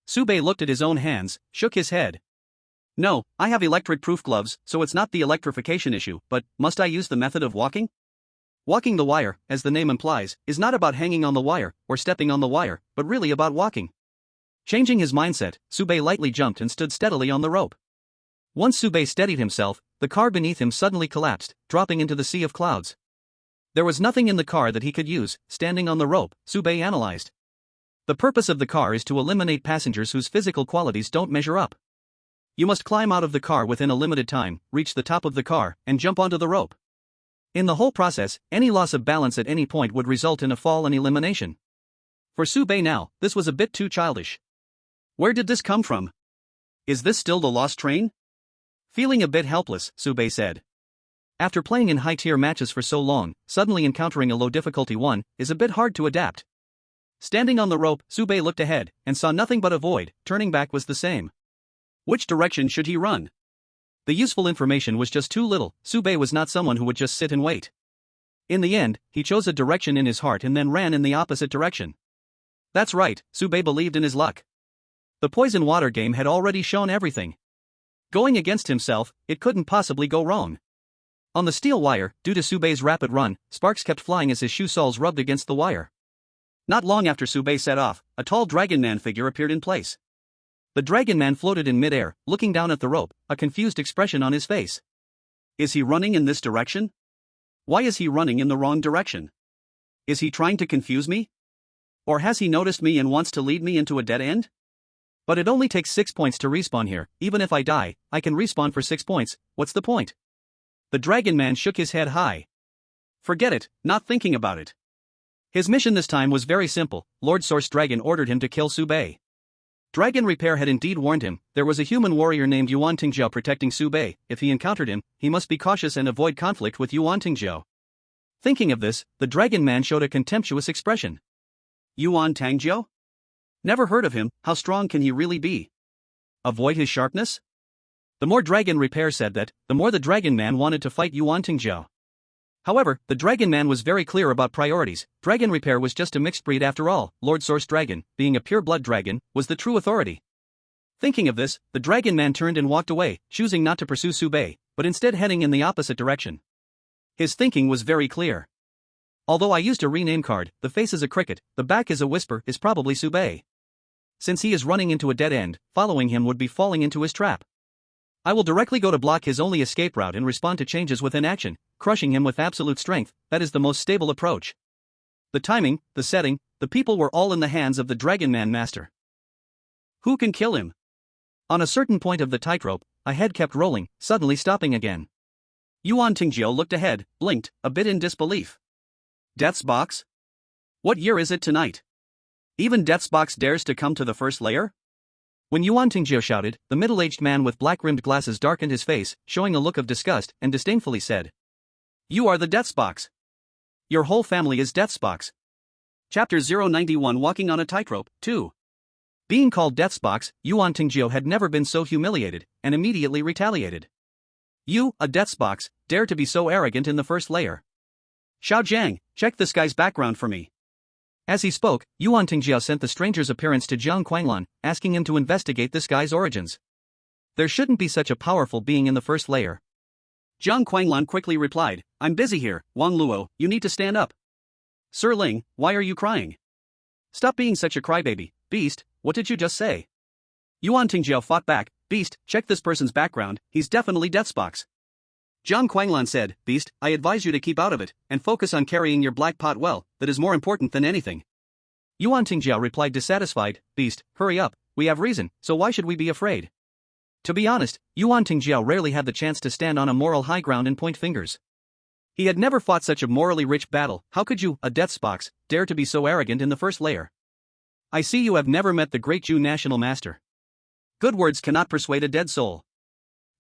Speaker 1: Baiye looked at his own hands, shook his head. No, I have electric-proof gloves, so it's not the electrification issue, but must I use the method of walking? Walking the wire, as the name implies, is not about hanging on the wire or stepping on the wire, but really about walking. Changing his mindset, Baiye lightly jumped and stood steadily on the rope. Once Baiye steadied himself, the car beneath him suddenly collapsed, dropping into the sea of clouds. There was nothing in the car that he could use. Standing on the rope, Baiye analyzed. The purpose of the car is to eliminate passengers whose physical qualities don't measure up. You must climb out of the car within a limited time, reach the top of the car, and jump onto the rope. In the whole process, any loss of balance at any point would result in a fall and elimination. For Baiye now, this was a bit too childish. Where did this come from? Is this still the lost train? Feeling a bit helpless, Baiye said. After playing in high-tier matches for so long, suddenly encountering a low-difficulty one is a bit hard to adapt. Standing on the rope, Baiye looked ahead and saw nothing but a void. Turning back was the same. Which direction should he run? The useful information was just too little. Baiye was not someone who would just sit and wait. In the end, he chose a direction in his heart and then ran in the opposite direction. That's right, Baiye believed in his luck. The poison water game had already shown everything. Going against himself, it couldn't possibly go wrong. On the steel wire, due to Subei's rapid run, sparks kept flying as his shoe soles rubbed against the wire. Not long after Subei set off, a tall Dragon Man figure appeared in place. The Dragon Man floated in midair, looking down at the rope, a confused expression on his face. Is he running in this direction? Why is he running in the wrong direction? Is he trying to confuse me? Or has he noticed me and wants to lead me into a dead end? But it only takes 6 points to respawn here. Even if I die, I can respawn for 6 points. What's the point? The Dragon Man shook his head high. Forget it, not thinking about it. His mission this time was very simple. Lord Source Dragon ordered him to kill Subei. Dragon Repair had indeed warned him. There was a human warrior named Yuan Tingzhou protecting Subei. If he encountered him, he must be cautious and avoid conflict with Yuan Tingzhou. Thinking of this, the Dragon Man showed a contemptuous expression. Yuan Tingzhou? Never heard of him. How strong can he really be? Avoid his sharpness? The more Dragon Repair said that, the more the Dragon Man wanted to fight Yuan Tingzhou. However, the Dragon Man was very clear about priorities. Dragon Repair was just a mixed breed after all. Lord Source Dragon, being a pure blood dragon, was the true authority. Thinking of this, the Dragon Man turned and walked away, choosing not to pursue Subei, but instead heading in the opposite direction. His thinking was very clear. Although I used a rename card, the face is a cricket, the back is a whisper, is probably Subei. Since he is running into a dead end, following him would be falling into his trap. I will directly go to block his only escape route and respond to changes within action, crushing him with absolute strength. That is the most stable approach. The timing, the setting, the people were all in the hands of the Dragon Man master. Who can kill him? On a certain point of the tightrope, a head kept rolling, suddenly stopping again. Yuan Tingzhou looked ahead, blinked, a bit in disbelief. Death's Box? What year is it tonight? Even Death's Box dares to come to the first layer? When Yuan Tingzhou shouted, the middle-aged man with black-rimmed glasses darkened his face, showing a look of disgust, and disdainfully said, "You are the Death's Box. Your whole family is Death's Box." Chapter 091 Walking on a Tightrope, 2. Being called Death's Box, Yuan Tingzhou had never been so humiliated, and immediately retaliated. You, a Death's Box, dare to be so arrogant in the first layer. Xiao Jiang, check this guy's background for me. As he spoke, Yuan Tingzhou sent the stranger's appearance to Jiang Quanglan, asking him to investigate this guy's origins. There shouldn't be such a powerful being in the first layer. Jiang Quanglan quickly replied, "I'm busy here, Wang Luo, you need to stand up." "Sir Ling, why are you crying?" "Stop being such a crybaby, beast, what did you just say?" Yuan Tingzhou fought back, "Beast, check this person's background, he's definitely Death's Box." Jiang Quanglan said, "Beast, I advise you to keep out of it, and focus on carrying your black pot well, that is more important than anything." Yuan Tingzhou replied dissatisfied, "Beast, hurry up, we have reason, so why should we be afraid?" To be honest, Yuan Tingzhou rarely had the chance to stand on a moral high ground and point fingers. He had never fought such a morally rich battle. How could you, a Death's Box, dare to be so arrogant in the first layer? I see you have never met the great Zhu national master. Good words cannot persuade a dead soul.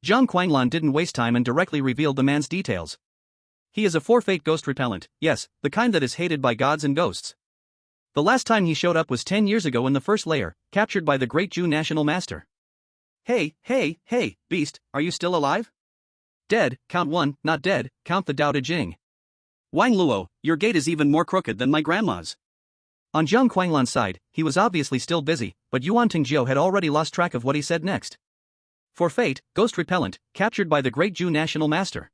Speaker 1: Jiang Quanglan didn't waste time and directly revealed the man's details. He is a forfeit ghost repellent, yes, the kind that is hated by gods and ghosts. The last time he showed up was 10 years ago in the first layer, captured by the great Zhu national master. Hey, beast, are you still alive? Dead, count 1, not dead, count the Dao De Jing. Wang Luo, your gait is even more crooked than my grandma's. On Jiang Quanglan's side, he was obviously still busy, but Yuan Tingzhou had already lost track of what he said next. Forfeit, ghost repellent, captured by the great Zhu national master.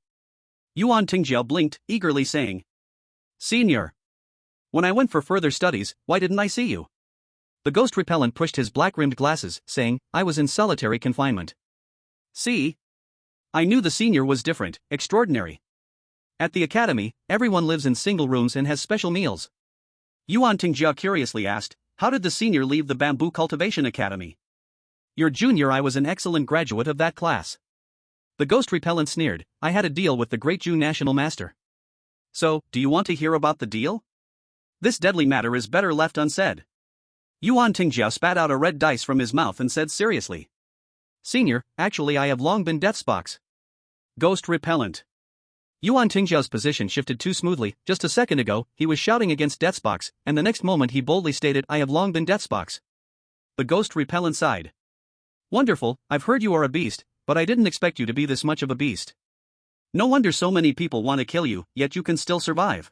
Speaker 1: Yuan Tingzhou blinked, eagerly saying, "Senior. When I went for further studies, why didn't I see you?" The ghost repellent pushed his black-rimmed glasses, saying, "I was in solitary confinement." "See? I knew the senior was different, extraordinary. At the academy, everyone lives in single rooms and has special meals." Yuan Tingzhou curiously asked, "How did the senior leave the bamboo cultivation academy?" "Your junior, I was an excellent graduate of that class." The ghost repellent sneered, "I had a deal with the great Zhu national master." "So, do you want to hear about the deal? This deadly matter is better left unsaid." Yuan Tingzhou spat out a red dice from his mouth and said seriously, "Senior, actually I have long been Death's Box." Ghost repellent. Yuan Tingzhou's position shifted too smoothly. Just a second ago, he was shouting against Death's Box, and the next moment he boldly stated, "I have long been Death's Box." The ghost repellent sighed. "Wonderful, I've heard you are a beast, but I didn't expect you to be this much of a beast. No wonder so many people want to kill you, yet you can still survive."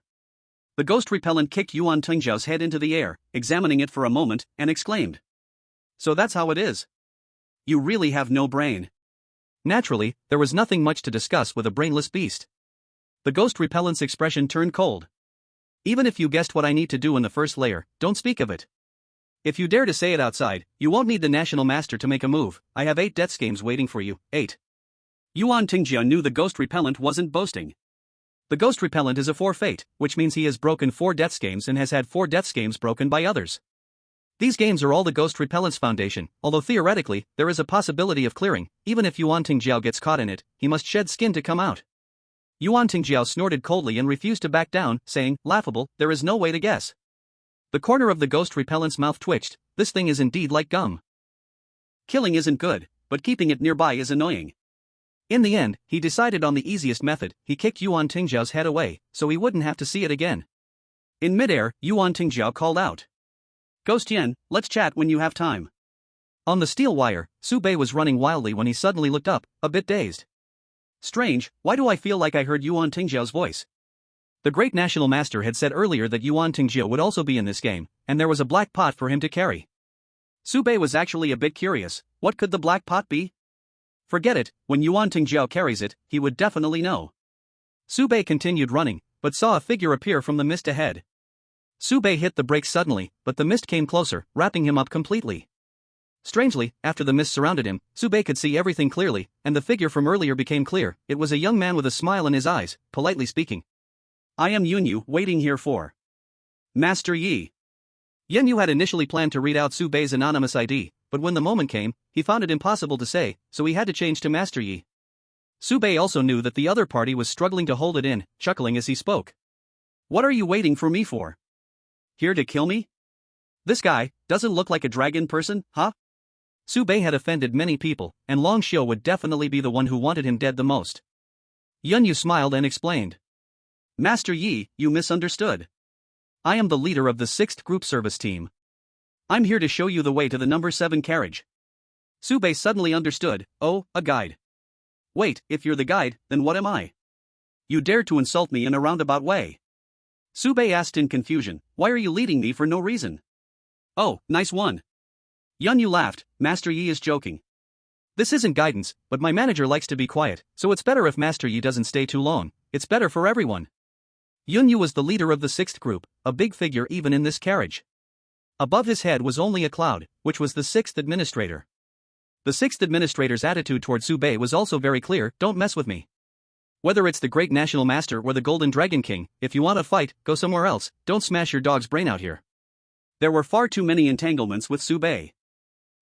Speaker 1: The ghost repellent kicked Yuan Tingzhou's head into the air, examining it for a moment, and exclaimed, "So that's how it is. You really have no brain. Naturally, there was nothing much to discuss with a brainless beast. The ghost repellent's expression turned cold. Even if you guessed what I need to do in the first layer, don't speak of it. If you dare to say it outside, you won't need the National Master to make a move. I have 8 death schemes waiting for you. 8. Yuan Tingjia knew the ghost repellent wasn't boasting. The ghost repellent is a forfeit, which means he has broken 4 death schemes and has had 4 death schemes broken by others. These games are all the ghost repellent's foundation, although theoretically, there is a possibility of clearing. Even if Yuan Tingjiao gets caught in it, he must shed skin to come out. Yuan Tingjiao snorted coldly and refused to back down, saying, laughable, there is no way to guess. The corner of the ghost repellent's mouth twitched. This thing is indeed like gum. Killing isn't good, but keeping it nearby is annoying. In the end, he decided on the easiest method. He kicked Yuan Tingjiao's head away, so he wouldn't have to see it again. In midair, Yuan Tingjiao called out, Ghost Yen, let's chat when you have time. On the steel wire, Su Bei was running wildly when he suddenly looked up, a bit dazed. Strange, why do I feel like I heard Yuan Tingjiao's voice? The great National Master had said earlier that Yuan Tingjia would also be in this game, and there was a black pot for him to carry. Su Bei was actually a bit curious. What could the black pot be? Forget it, when Yuan Tingjiao carries it, he would definitely know. Su Bei continued running, but saw a figure appear from the mist ahead. Su Bei hit the brakes suddenly, but the mist came closer, wrapping him up completely. Strangely, after the mist surrounded him, Su Bei could see everything clearly, and the figure from earlier became clear. It was a young man with a smile in his eyes, politely speaking. I am Yunyu, waiting here for Master Yi. Yunyu had initially planned to read out Su Bei's anonymous ID, but when the moment came, he found it impossible to say, so he had to change to Master Yi. Su Bei also knew that the other party was struggling to hold it in, chuckling as he spoke. What are you waiting for me for? Here to kill me? This guy doesn't look like a dragon person, huh? Su Bei had offended many people, and Long Xiu would definitely be the one who wanted him dead the most. Yunyu smiled and explained. Master Yi, you misunderstood. I am the leader of the 6th group service team. I'm here to show you the way to the number 7 carriage. Su Bei suddenly understood. Oh, a guide. Wait, if you're the guide, then what am I? You dared to insult me in a roundabout way. Su Bei asked in confusion, why are you leading me for no reason? Oh, nice one. Yunyu laughed. Master Yi is joking. This isn't guidance, but my manager likes to be quiet, so it's better if Master Yi doesn't stay too long. It's better for everyone. Yunyu was the leader of the 6th group, a big figure even in this carriage. Above his head was only a cloud, which was the 6th administrator. The 6th administrator's attitude toward Su Bei was also very clear, don't mess with me. Whether it's the great National Master or the Golden Dragon King, if you want a fight, go somewhere else, don't smash your dog's brain out here. There were far too many entanglements with Su Bei.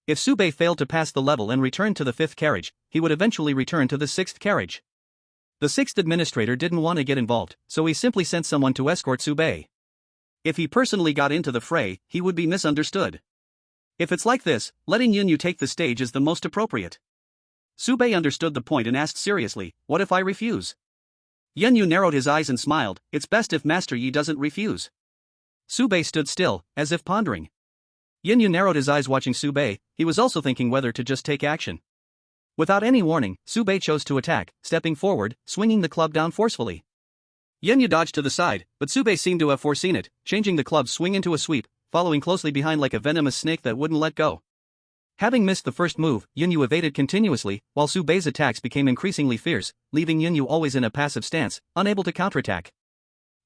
Speaker 1: If Su Bei failed to pass the level and return to the 5th carriage, he would eventually return to the 6th carriage. The 6th administrator didn't want to get involved, so he simply sent someone to escort Su Bei. If he personally got into the fray, he would be misunderstood. If it's like this, letting Yunyu take the stage is the most appropriate. Su Bei understood the point and asked seriously, what if I refuse? Yunyu narrowed his eyes and smiled, it's best if Master Yi doesn't refuse. Su Bei stood still, as if pondering. Yunyu narrowed his eyes watching Su Bei. He was also thinking whether to just take action. Without any warning, Su Bei chose to attack, stepping forward, swinging the club down forcefully. Yunyu dodged to the side, but Su Bei seemed to have foreseen it, changing the club's swing into a sweep, following closely behind like a venomous snake that wouldn't let go. Having missed the first move, Yunyu evaded continuously, while Su Bei's attacks became increasingly fierce, leaving Yunyu always in a passive stance, unable to counterattack.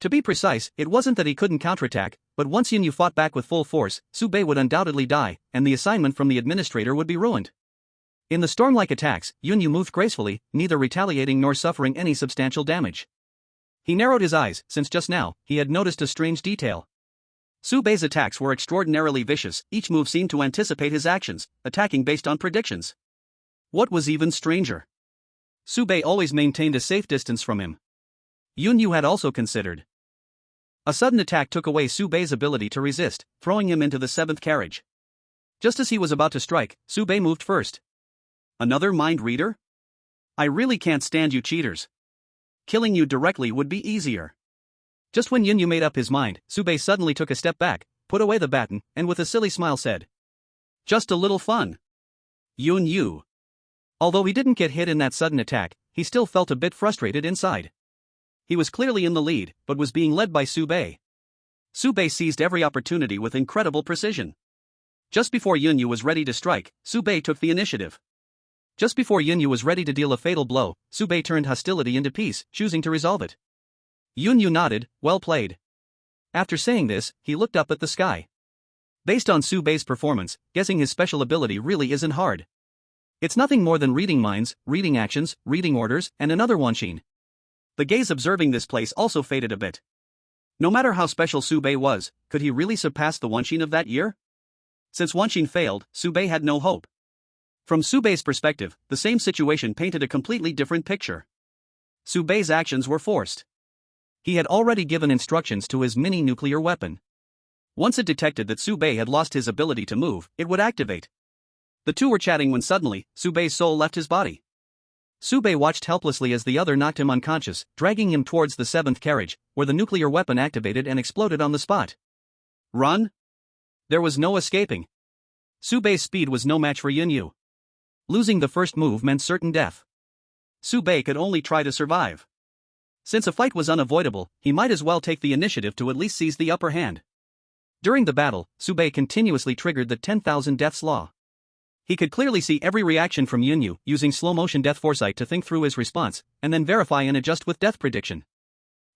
Speaker 1: To be precise, it wasn't that he couldn't counterattack, but once Yunyu fought back with full force, Su Bei would undoubtedly die, and the assignment from the administrator would be ruined. In the storm-like attacks, Yunyu moved gracefully, neither retaliating nor suffering any substantial damage. He narrowed his eyes, since just now, he had noticed a strange detail. Su Bei's attacks were extraordinarily vicious, each move seemed to anticipate his actions, attacking based on predictions. What was even stranger? Su Bei always maintained a safe distance from him. Yunyu had also considered. A sudden attack took away Su Bei's ability to resist, throwing him into the 7th carriage. Just as he was about to strike, Su Bei moved first. Another mind reader? I really can't stand you cheaters. Killing you directly would be easier. Just when Yunyu made up his mind, Su Bei suddenly took a step back, put away the baton, and with a silly smile said, just a little fun. Yunyu. Although he didn't get hit in that sudden attack, he still felt a bit frustrated inside. He was clearly in the lead, but was being led by Su Bei. Su Bei seized every opportunity with incredible precision. Just before Yunyu was ready to strike, Su Bei took the initiative. Just before Yunyu was ready to deal a fatal blow, Baiye turned hostility into peace, choosing to resolve it. Yunyu nodded, well played. After saying this, he looked up at the sky. Based on Baiye's performance, guessing his special ability really isn't hard. It's nothing more than reading minds, reading actions, reading orders, and another Wanshin. The gaze observing this place also faded a bit. No matter how special Baiye was, could he really surpass the Wanshin of that year? Since Wanshin failed, Baiye had no hope. From Baiye's perspective, the same situation painted a completely different picture. Baiye's actions were forced. He had already given instructions to his mini-nuclear weapon. Once it detected that Baiye had lost his ability to move, it would activate. The two were chatting when suddenly, Baiye's soul left his body. Baiye watched helplessly as the other knocked him unconscious, dragging him towards the 7th carriage, where the nuclear weapon activated and exploded on the spot. Run? There was no escaping. Baiye's speed was no match for Yunyu. Losing the first move meant certain death. Baiye could only try to survive. Since a fight was unavoidable, he might as well take the initiative to at least seize the upper hand. During the battle, Baiye continuously triggered the 10,000 deaths law. He could clearly see every reaction from Yunyu, using slow-motion death foresight to think through his response, and then verify and adjust with death prediction.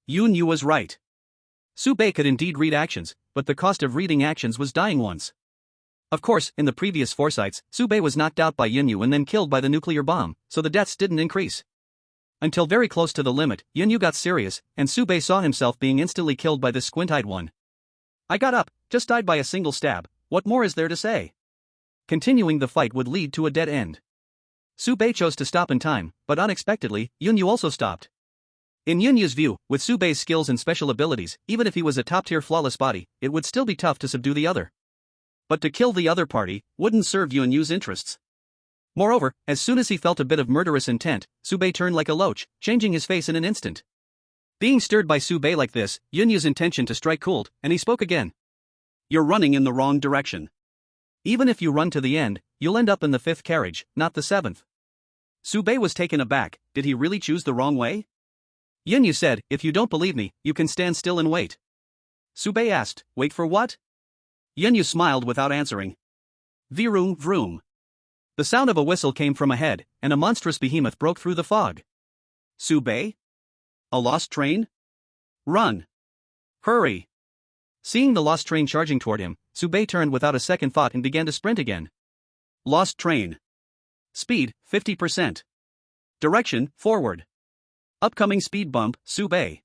Speaker 1: Yunyu was right. Baiye could indeed read actions, but the cost of reading actions was dying ones. Of course, in the previous foresights, Baiye was knocked out by Yunyu and then killed by the nuclear bomb, so the deaths didn't increase. Until very close to the limit, Yunyu got serious, and Baiye saw himself being instantly killed by this squint-eyed one. I got up, just died by a single stab, what more is there to say? Continuing the fight would lead to a dead end. Baiye chose to stop in time, but unexpectedly, Yunyu also stopped. In Yunyu's view, with Baiye's skills and special abilities, even if he was a top-tier flawless body, it would still be tough to subdue the other. But to kill the other party wouldn't serve Yunyu's interests. Moreover, as soon as he felt a bit of murderous intent, Baiye turned like a loach, changing his face in an instant. Being stirred by Baiye like this, Yunyu's intention to strike cooled, and he spoke again. You're running in the wrong direction. Even if you run to the end, you'll end up in the 5th carriage, not the 7th. Baiye was taken aback. Did he really choose the wrong way? Yunyu said, if you don't believe me, you can stand still and wait. Baiye asked, wait for what? Yunyu smiled without answering. Vroom vroom. The sound of a whistle came from ahead, and a monstrous behemoth broke through the fog. Baiye? A lost train? Run! Hurry! Seeing the lost train charging toward him, Baiye turned without a second thought and began to sprint again. Lost train. Speed, 50%. Direction, forward. Upcoming speed bump, Baiye.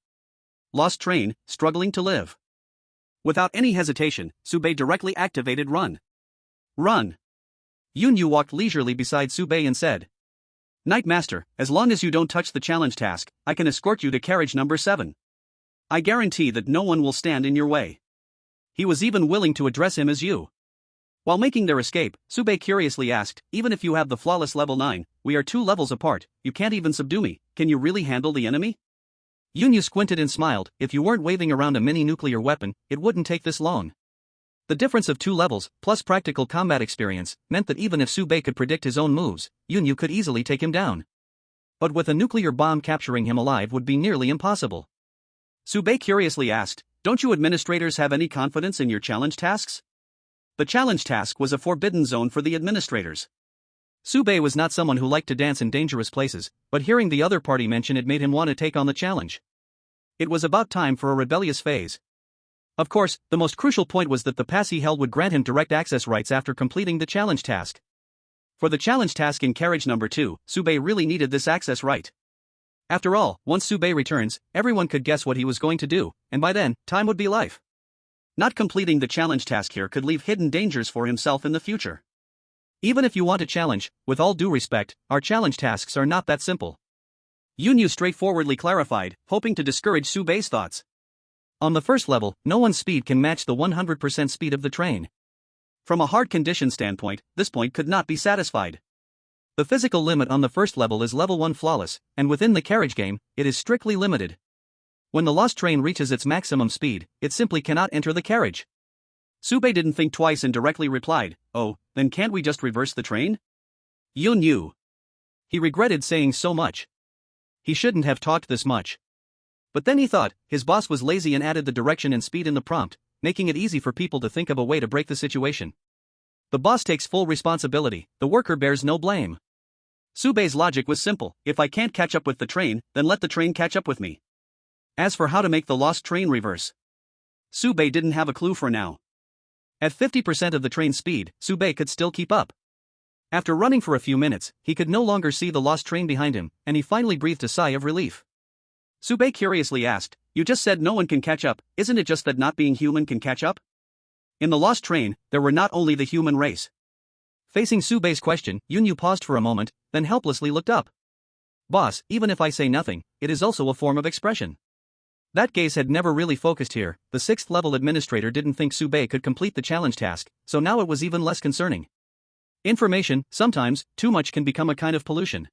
Speaker 1: Lost train, struggling to live. Without any hesitation, Baiye directly activated Run. Run! Yunyu walked leisurely beside Baiye and said, Knight Master, as long as you don't touch the challenge task, I can escort you to carriage number 7. I guarantee that no one will stand in your way. He was even willing to address him as you. While making their escape, Baiye curiously asked, even if you have the flawless level 9, we are 2 levels apart, you can't even subdue me, can you really handle the enemy? Yunyu squinted and smiled, if you weren't waving around a mini-nuclear weapon, it wouldn't take this long. The difference of 2 levels, plus practical combat experience, meant that even if Baiye could predict his own moves, Yunyu could easily take him down. But with a nuclear bomb capturing him alive would be nearly impossible. Baiye curiously asked, don't you administrators have any confidence in your challenge tasks? The challenge task was a forbidden zone for the administrators. Baiye was not someone who liked to dance in dangerous places, but hearing the other party mention it made him want to take on the challenge. It was about time for a rebellious phase. Of course, the most crucial point was that the pass he held would grant him direct access rights after completing the challenge task. For the challenge task in carriage number 2, Baiye really needed this access right. After all, once Baiye returns, everyone could guess what he was going to do, and by then, time would be life. Not completing the challenge task here could leave hidden dangers for himself in the future. Even if you want a challenge, with all due respect, our challenge tasks are not that simple. Yunyu straightforwardly clarified, hoping to discourage Baiye's thoughts. On the first level, no one's speed can match the 100% speed of the train. From a hard condition standpoint, this point could not be satisfied. The physical limit on the first level is level 1 flawless, and within the carriage game, it is strictly limited. When the lost train reaches its maximum speed, it simply cannot enter the carriage. Baiye didn't think twice and directly replied, oh, then can't we just reverse the train? Yunyu. He regretted saying so much. He shouldn't have talked this much. But then he thought, his boss was lazy and added the direction and speed in the prompt, making it easy for people to think of a way to break the situation. The boss takes full responsibility, the worker bears no blame. Subei's logic was simple: if I can't catch up with the train, then let the train catch up with me. As for how to make the lost train reverse, Subei didn't have a clue for now. At 50% of the train's speed, Subei could still keep up. After running for a few minutes, he could no longer see the lost train behind him, and he finally breathed a sigh of relief. Subei curiously asked, "You just said no one can catch up, isn't it just that not being human can catch up?" In the lost train, there were not only the human race. Facing Subei's question, Yunyu paused for a moment, then helplessly looked up. "Boss, even if I say nothing, it is also a form of expression." That gaze had never really focused here. The 6th level administrator didn't think Subei could complete the challenge task, so now it was even less concerning. Information, sometimes, too much can become a kind of pollution.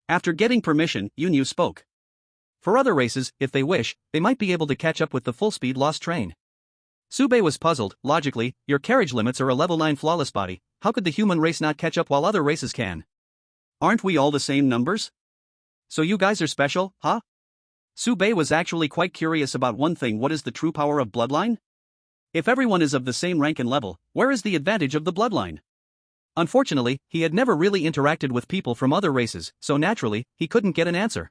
Speaker 1: After getting permission, Yunyu spoke. For other races, if they wish, they might be able to catch up with the full-speed lost train. Subei was puzzled. Logically, your carriage limits are a level 9 flawless body, how could the human race not catch up while other races can? Aren't we all the same numbers? So you guys are special, huh? Subei was actually quite curious about one thing: what is the true power of bloodline? If everyone is of the same rank and level, where is the advantage of the bloodline? Unfortunately, he had never really interacted with people from other races, so naturally, he couldn't get an answer.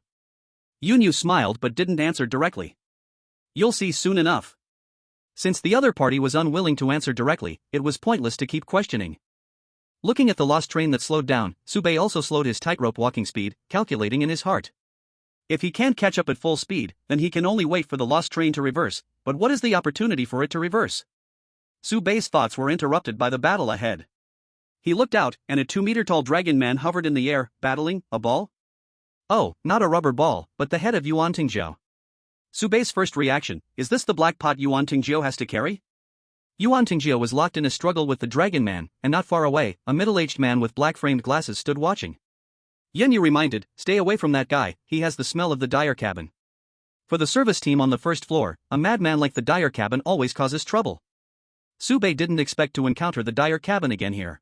Speaker 1: Yunyu smiled but didn't answer directly. You'll see soon enough. Since the other party was unwilling to answer directly, it was pointless to keep questioning. Looking at the lost train that slowed down, Subei also slowed his tightrope walking speed, calculating in his heart. If he can't catch up at full speed, then he can only wait for the lost train to reverse, but what is the opportunity for it to reverse? Subei's thoughts were interrupted by the battle ahead. He looked out, and a 2-meter-tall dragon man hovered in the air, battling a ball? Oh, not a rubber ball, but the head of Yuan Tingjiao. Subei's first reaction: is this the black pot Yuan Tingjiao has to carry? Yuan Tingjiao was locked in a struggle with the dragon man, and not far away, a middle-aged man with black-framed glasses stood watching. Yunyu reminded, "Stay away from that guy, he has the smell of the dyer cabin." For the service team on the first floor, a madman like the dyer cabin always causes trouble. Subei didn't expect to encounter the dyer cabin again here.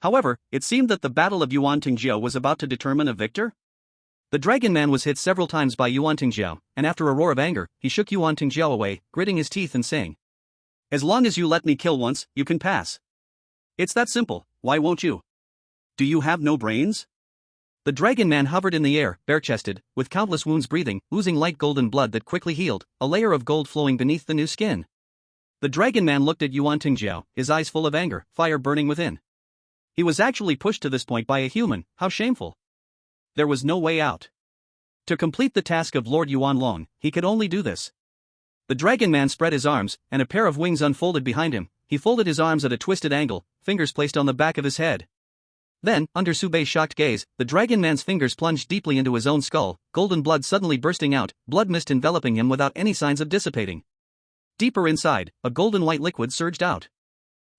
Speaker 1: However, it seemed that the battle of Yuan Tingjiao was about to determine a victor. The dragon man was hit several times by Yuan Tingjiao, and after a roar of anger, he shook Yuan Tingjiao away, gritting his teeth and saying, "As long as you let me kill once, you can pass. It's that simple, why won't you? Do you have no brains?" The dragon man hovered in the air, bare-chested, with countless wounds breathing, oozing light golden blood that quickly healed, a layer of gold flowing beneath the new skin. The dragon man looked at Yuan Tingjiao, his eyes full of anger, fire burning within. He was actually pushed to this point by a human, how shameful. There was no way out. To complete the task of Lord Yuan Long, he could only do this. The dragon man spread his arms, and a pair of wings unfolded behind him. He folded his arms at a twisted angle, fingers placed on the back of his head. Then, under Subei's shocked gaze, the dragon man's fingers plunged deeply into his own skull, golden blood suddenly bursting out, blood mist enveloping him without any signs of dissipating. Deeper inside, a golden white liquid surged out.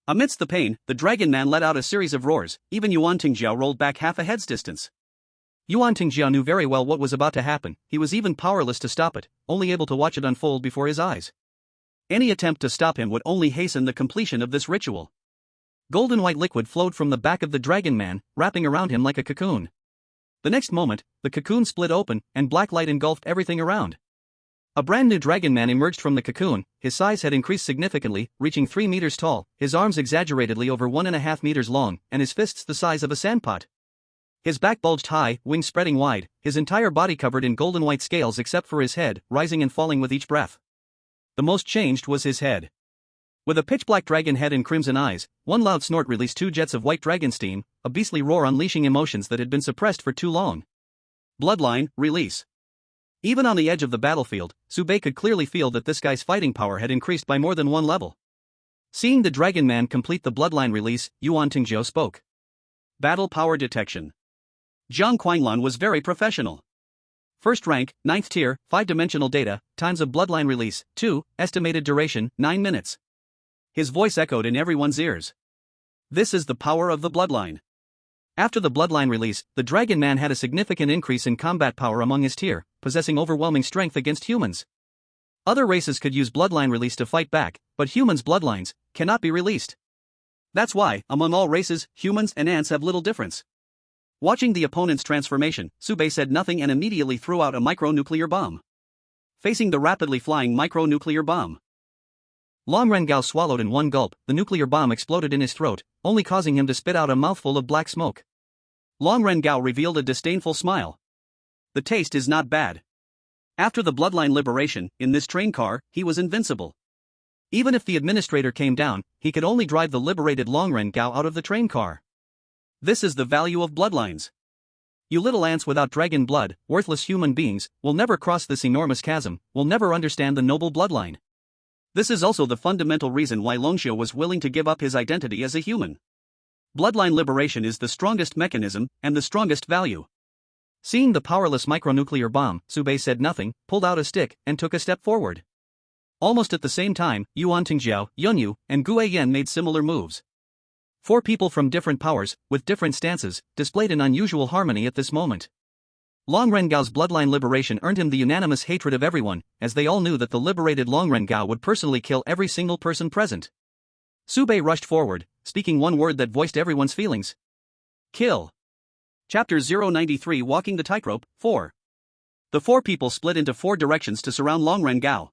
Speaker 1: Amidst the pain, the dragon man let out a series of roars. Even Yuan Tingjiao rolled back half a head's distance. Yuan Tingjiao knew very well what was about to happen. He was even powerless to stop it, only able to watch it unfold before his eyes. Any attempt to stop him would only hasten the completion of this ritual. Golden white liquid flowed from the back of the dragon man, wrapping around him like a cocoon. The next moment, the cocoon split open, and black light engulfed everything around. A brand new dragon man emerged from the cocoon. His size had increased significantly, reaching 3 meters tall, his arms exaggeratedly over 1.5 meters long, and his fists the size of a sandpot. His back bulged high, wings spreading wide, his entire body covered in golden white scales except for his head, rising and falling with each breath. The most changed was his head. With a pitch-black dragon head and crimson eyes, one loud snort released 2 jets of white dragon steam, a beastly roar unleashing emotions that had been suppressed for too long. Bloodline, release. Even on the edge of the battlefield, Subei could clearly feel that this guy's fighting power had increased by more than one level. Seeing the dragon man complete the bloodline release, Yuan Tingjiao spoke. Battle power detection. Zhang Quanglun was very professional. First rank, 9th tier, 5-dimensional data, times of bloodline release, 2, estimated duration, 9 minutes. His voice echoed in everyone's ears. This is the power of the bloodline. After the bloodline release, the dragon man had a significant increase in combat power among his tier, possessing overwhelming strength against humans. Other races could use bloodline release to fight back, but humans' bloodlines cannot be released. That's why, among all races, humans and ants have little difference. Watching the opponent's transformation, Subei said nothing and immediately threw out a micronuclear bomb. Facing the rapidly flying micronuclear bomb, Long Rengao swallowed in one gulp. The nuclear bomb exploded in his throat, only causing him to spit out a mouthful of black smoke. Long Ren Gao revealed a disdainful smile. The taste is not bad. After the bloodline liberation, in this train car, he was invincible. Even if the administrator came down, he could only drive the liberated Long Ren Gao out of the train car. This is the value of bloodlines. You little ants without dragon blood, worthless human beings, will never cross this enormous chasm, will never understand the noble bloodline. This is also the fundamental reason why Longxiu was willing to give up his identity as a human. Bloodline liberation is the strongest mechanism, and the strongest value. Seeing the powerless micronuclear bomb, Sube said nothing, pulled out a stick, and took a step forward. Almost at the same time, Yuan Tingjiao, Yunyu, and Gue Yan made similar moves. 4 people from different powers, with different stances, displayed an unusual harmony at this moment. Long Ren Gao's bloodline liberation earned him the unanimous hatred of everyone, as they all knew that the liberated Long Ren Gao would personally kill every single person present. Sube rushed forward, speaking one word that voiced everyone's feelings. Kill. Chapter 093 Walking the Tightrope, 4. The 4 people split into 4 directions to surround Long Ren Gao.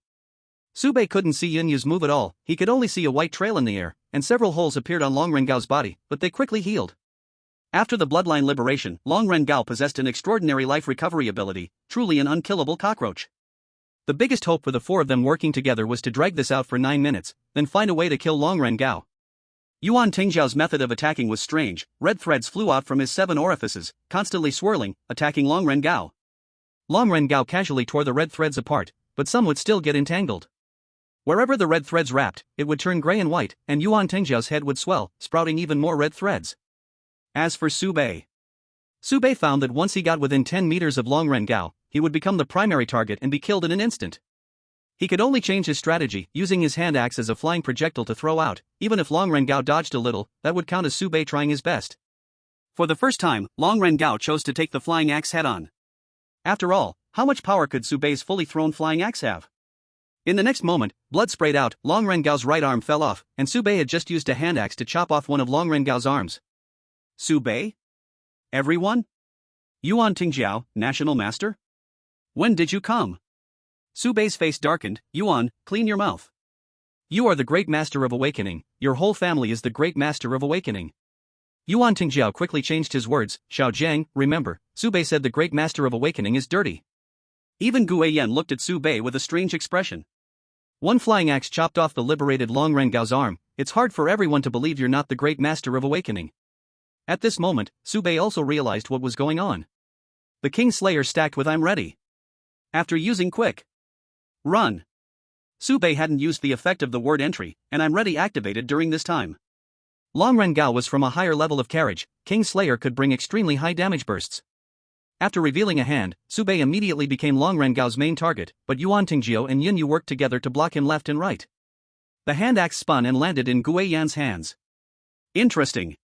Speaker 1: Sube couldn't see Yunyu's move at all, he could only see a white trail in the air, and several holes appeared on Long Ren Gao's body, but they quickly healed. After the bloodline liberation, Long Ren Gao possessed an extraordinary life recovery ability, truly an unkillable cockroach. The biggest hope for the 4 of them working together was to drag this out for 9 minutes, then find a way to kill Long Ren Gao. Yuan Tingjiao's method of attacking was strange. Red threads flew out from his 7 orifices, constantly swirling, attacking Long Ren Gao. Long Ren Gao casually tore the red threads apart, but some would still get entangled. Wherever the red threads wrapped, it would turn gray and white, and Yuan Tingjiao's head would swell, sprouting even more red threads. As for Sube found that once he got within 10 meters of Long Ren Gao, he would become the primary target and be killed in an instant. He could only change his strategy, using his hand axe as a flying projectile to throw out. Even if Long Ren Gao dodged a little, that would count as Sube trying his best. For the first time, Long Ren Gao chose to take the flying axe head-on. After all, how much power could Sube's fully thrown flying axe have? In the next moment, blood sprayed out, Long Ren Gao's right arm fell off, and Sube had just used a hand axe to chop off one of Long Ren Gao's arms. Sube? Everyone? Yuan Tingjiao, National Master? When did you come? Sube's face darkened. Yuan, clean your mouth. You are the Great Master of Awakening, your whole family is the Great Master of Awakening. Yuan Tingjiao quickly changed his words. Xiao Jiang, remember, Sube said the Great Master of Awakening is dirty. Even Gue Yan looked at Sube with a strange expression. One flying axe chopped off the liberated Long Ren Gao's arm. It's hard for everyone to believe you're not the Great Master of Awakening. At this moment, Sube also realized what was going on. The King Slayer stacked with I'm ready. After using quick run, Sube hadn't used the effect of the word entry, and I'm ready activated during this time. Long Ren Gao was from a higher level of carriage. King Slayer could bring extremely high damage bursts. After revealing a hand, Sube immediately became Long Ren Gao's main target, but Yuan Tingjiao and Yunyu worked together to block him left and right. The hand axe spun and landed in Gue Yan's hands. Interesting.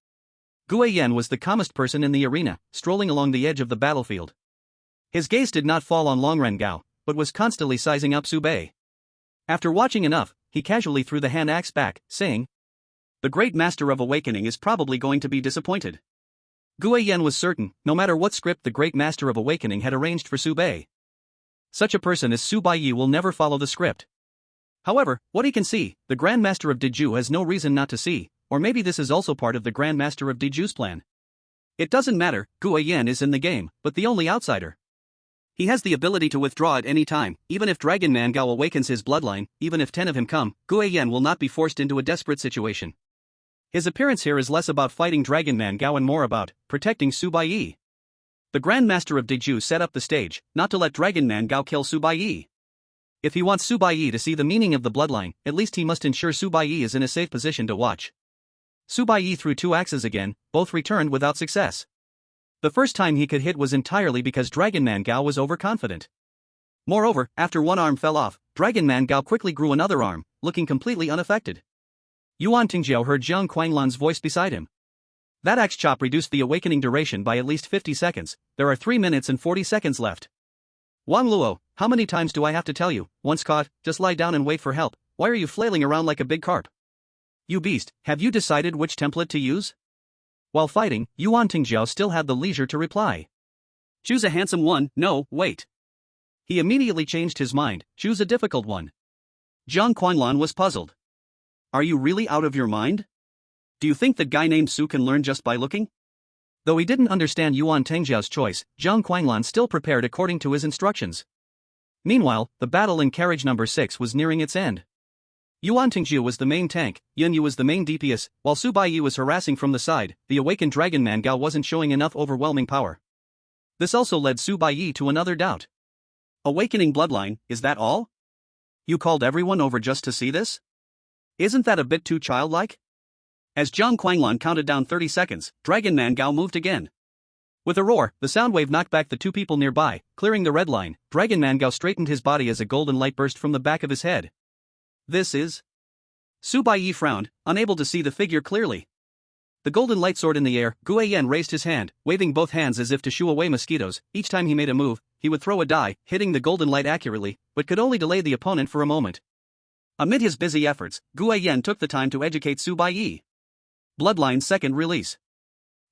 Speaker 1: Gue Yan was the calmest person in the arena, strolling along the edge of the battlefield. His gaze did not fall on Long Ren Gao, but was constantly sizing up Sube. After watching enough, he casually threw the hand axe back, saying, "The Great Master of Awakening is probably going to be disappointed." Gue Yan was certain, no matter what script the Great Master of Awakening had arranged for Sube. Such a person as Baiye will never follow the script. However, what he can see, the Grand Master of Diju has no reason not to see, or maybe this is also part of the Grand Master of Diju's plan. It doesn't matter, Gue Yan is in the game, but the only outsider. He has the ability to withdraw at any time. Even if Dragon Man Gao awakens his bloodline, even if 10 of him come, Gue Yan will not be forced into a desperate situation. His appearance here is less about fighting Dragon Man Gao and more about protecting Baiye. The Grand Master of Diju set up the stage, not to let Dragon Man Gao kill Baiye. If he wants Baiye to see the meaning of the bloodline, at least he must ensure Baiye is in a safe position to watch. Baiye threw 2 axes again, both returned without success. The first time he could hit was entirely because Dragon Man Gao was overconfident. Moreover, after one arm fell off, Dragon Man Gao quickly grew another arm, looking completely unaffected. Yuan Tingjiao heard Jiang Quanglan's voice beside him. That axe chop reduced the awakening duration by at least 50 seconds, there are 3 minutes and 40 seconds left. Wang Luo, how many times do I have to tell you, once caught, just lie down and wait for help, why are you flailing around like a big carp? You beast, have you decided which template to use? While fighting, Yuan Tingjiao still had the leisure to reply. Choose a handsome one, no, wait. He immediately changed his mind, choose a difficult one. Jiang Quanglan was puzzled. Are you really out of your mind? Do you think that guy named Su can learn just by looking? Though he didn't understand Yuan Tengjiao's choice, Zhang Quanglan still prepared according to his instructions. Meanwhile, the battle in carriage number 6 was nearing its end. Yuan Tengjiu was the main tank, Yun Yu was the main DPS, while Su Baiye was harassing from the side. The awakened Dragon Man Gao wasn't showing enough overwhelming power. This also led Su Baiye to another doubt. Awakening bloodline, is that all? You called everyone over just to see this? Isn't that a bit too childlike? As Zhang Quanglan counted down 30 seconds, Dragon Man Gao moved again. With a roar, the sound wave knocked back the two people nearby, clearing the red line. Dragon Man Gao straightened his body as a golden light burst from the back of his head. This is... Su Baiye frowned, unable to see the figure clearly. The golden light soared in the air. Gu Yan raised his hand, waving both hands as if to shoo away mosquitoes. Each time he made a move, he would throw a die, hitting the golden light accurately, but could only delay the opponent for a moment. Amid his busy efforts, Gu Yan took the time to educate Su Baiye. Bloodline second release.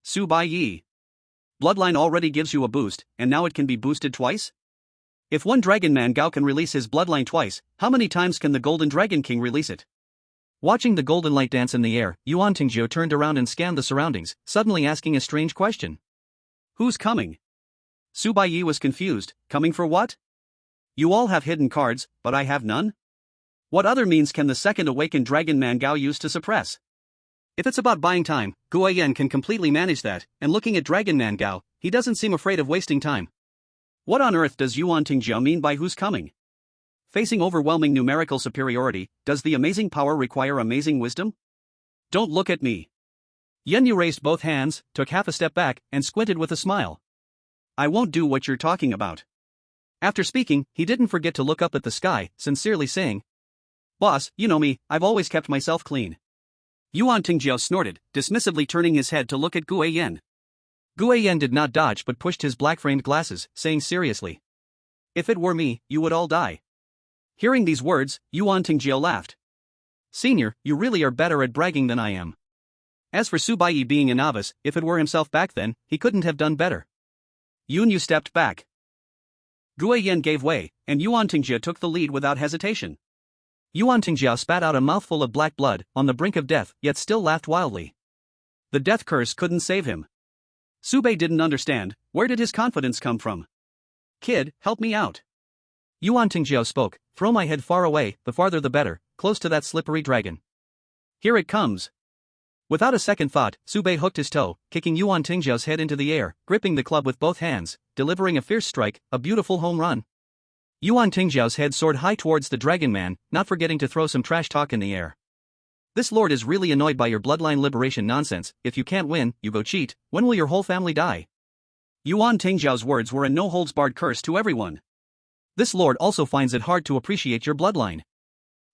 Speaker 1: Su Baiye. Bloodline already gives you a boost, and now it can be boosted twice? If one Dragon Man Gao can release his bloodline twice, how many times can the Golden Dragon King release it? Watching the golden light dance in the air, Yuan Tingjiu turned around and scanned the surroundings, suddenly asking a strange question. Who's coming? Su Baiye was confused. Coming for what? You all have hidden cards, but I have none? What other means can the second awakened Dragon Man Gao use to suppress? If it's about buying time, Gu Yan can completely manage that, and looking at Dragon Man Gao, he doesn't seem afraid of wasting time. What on earth does Yuan Tingjiu mean by who's coming? Facing overwhelming numerical superiority, does the amazing power require amazing wisdom? Don't look at me. Yen Yu raised both hands, took half a step back, and squinted with a smile. I won't do what you're talking about. After speaking, he didn't forget to look up at the sky, sincerely saying, Boss, you know me, I've always kept myself clean. Yuan Tingjiu snorted, dismissively turning his head to look at Gu Yan. Gu Yan did not dodge but pushed his black-framed glasses, saying seriously, If it were me, you would all die. Hearing these words, Yuan Tingjiu laughed. Senior, you really are better at bragging than I am. As for Su Baiye being a novice, if it were himself back then, he couldn't have done better. Yun Yu stepped back. Gu Yan gave way, and Yuan Tingjiu took the lead without hesitation. Yuan Tingjiu spat out a mouthful of black blood, on the brink of death, yet still laughed wildly. The death curse couldn't save him. Su Bei didn't understand. Where did his confidence come from? Kid, help me out. Yuan Tingjiu spoke. Throw my head far away, the farther the better, close to that slippery dragon. Here it comes. Without a second thought, Su Bei hooked his toe, kicking Yuan Tingjiu's head into the air, gripping the club with both hands, delivering a fierce strike, a beautiful home run. Yuan Tingjiu's head soared high towards the dragon man, not forgetting to throw some trash talk in the air. This lord is really annoyed by your bloodline liberation nonsense. If you can't win, you go cheat. When will your whole family die? Yuan Tingjiu's words were a no-holds-barred curse to everyone. This lord also finds it hard to appreciate your bloodline.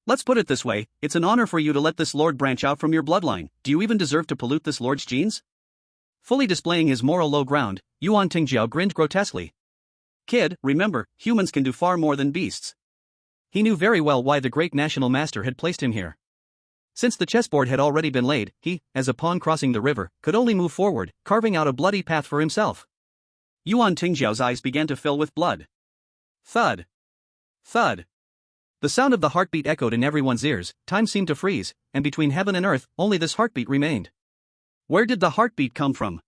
Speaker 1: Let's put it this way, it's an honor for you to let this lord branch out from your bloodline. Do you even deserve to pollute this lord's genes? Fully displaying his moral low ground, Yuan Tingjiu grinned grotesquely. Kid, remember, humans can do far more than beasts. He knew very well why the great national master had placed him here. Since the chessboard had already been laid, he, as a pawn crossing the river, could only move forward, carving out a bloody path for himself. Yuan Tingjiu's eyes began to fill with blood. Thud. Thud. The sound of the heartbeat echoed in everyone's ears. Time seemed to freeze, and between heaven and earth, only this heartbeat remained. Where did the heartbeat come from?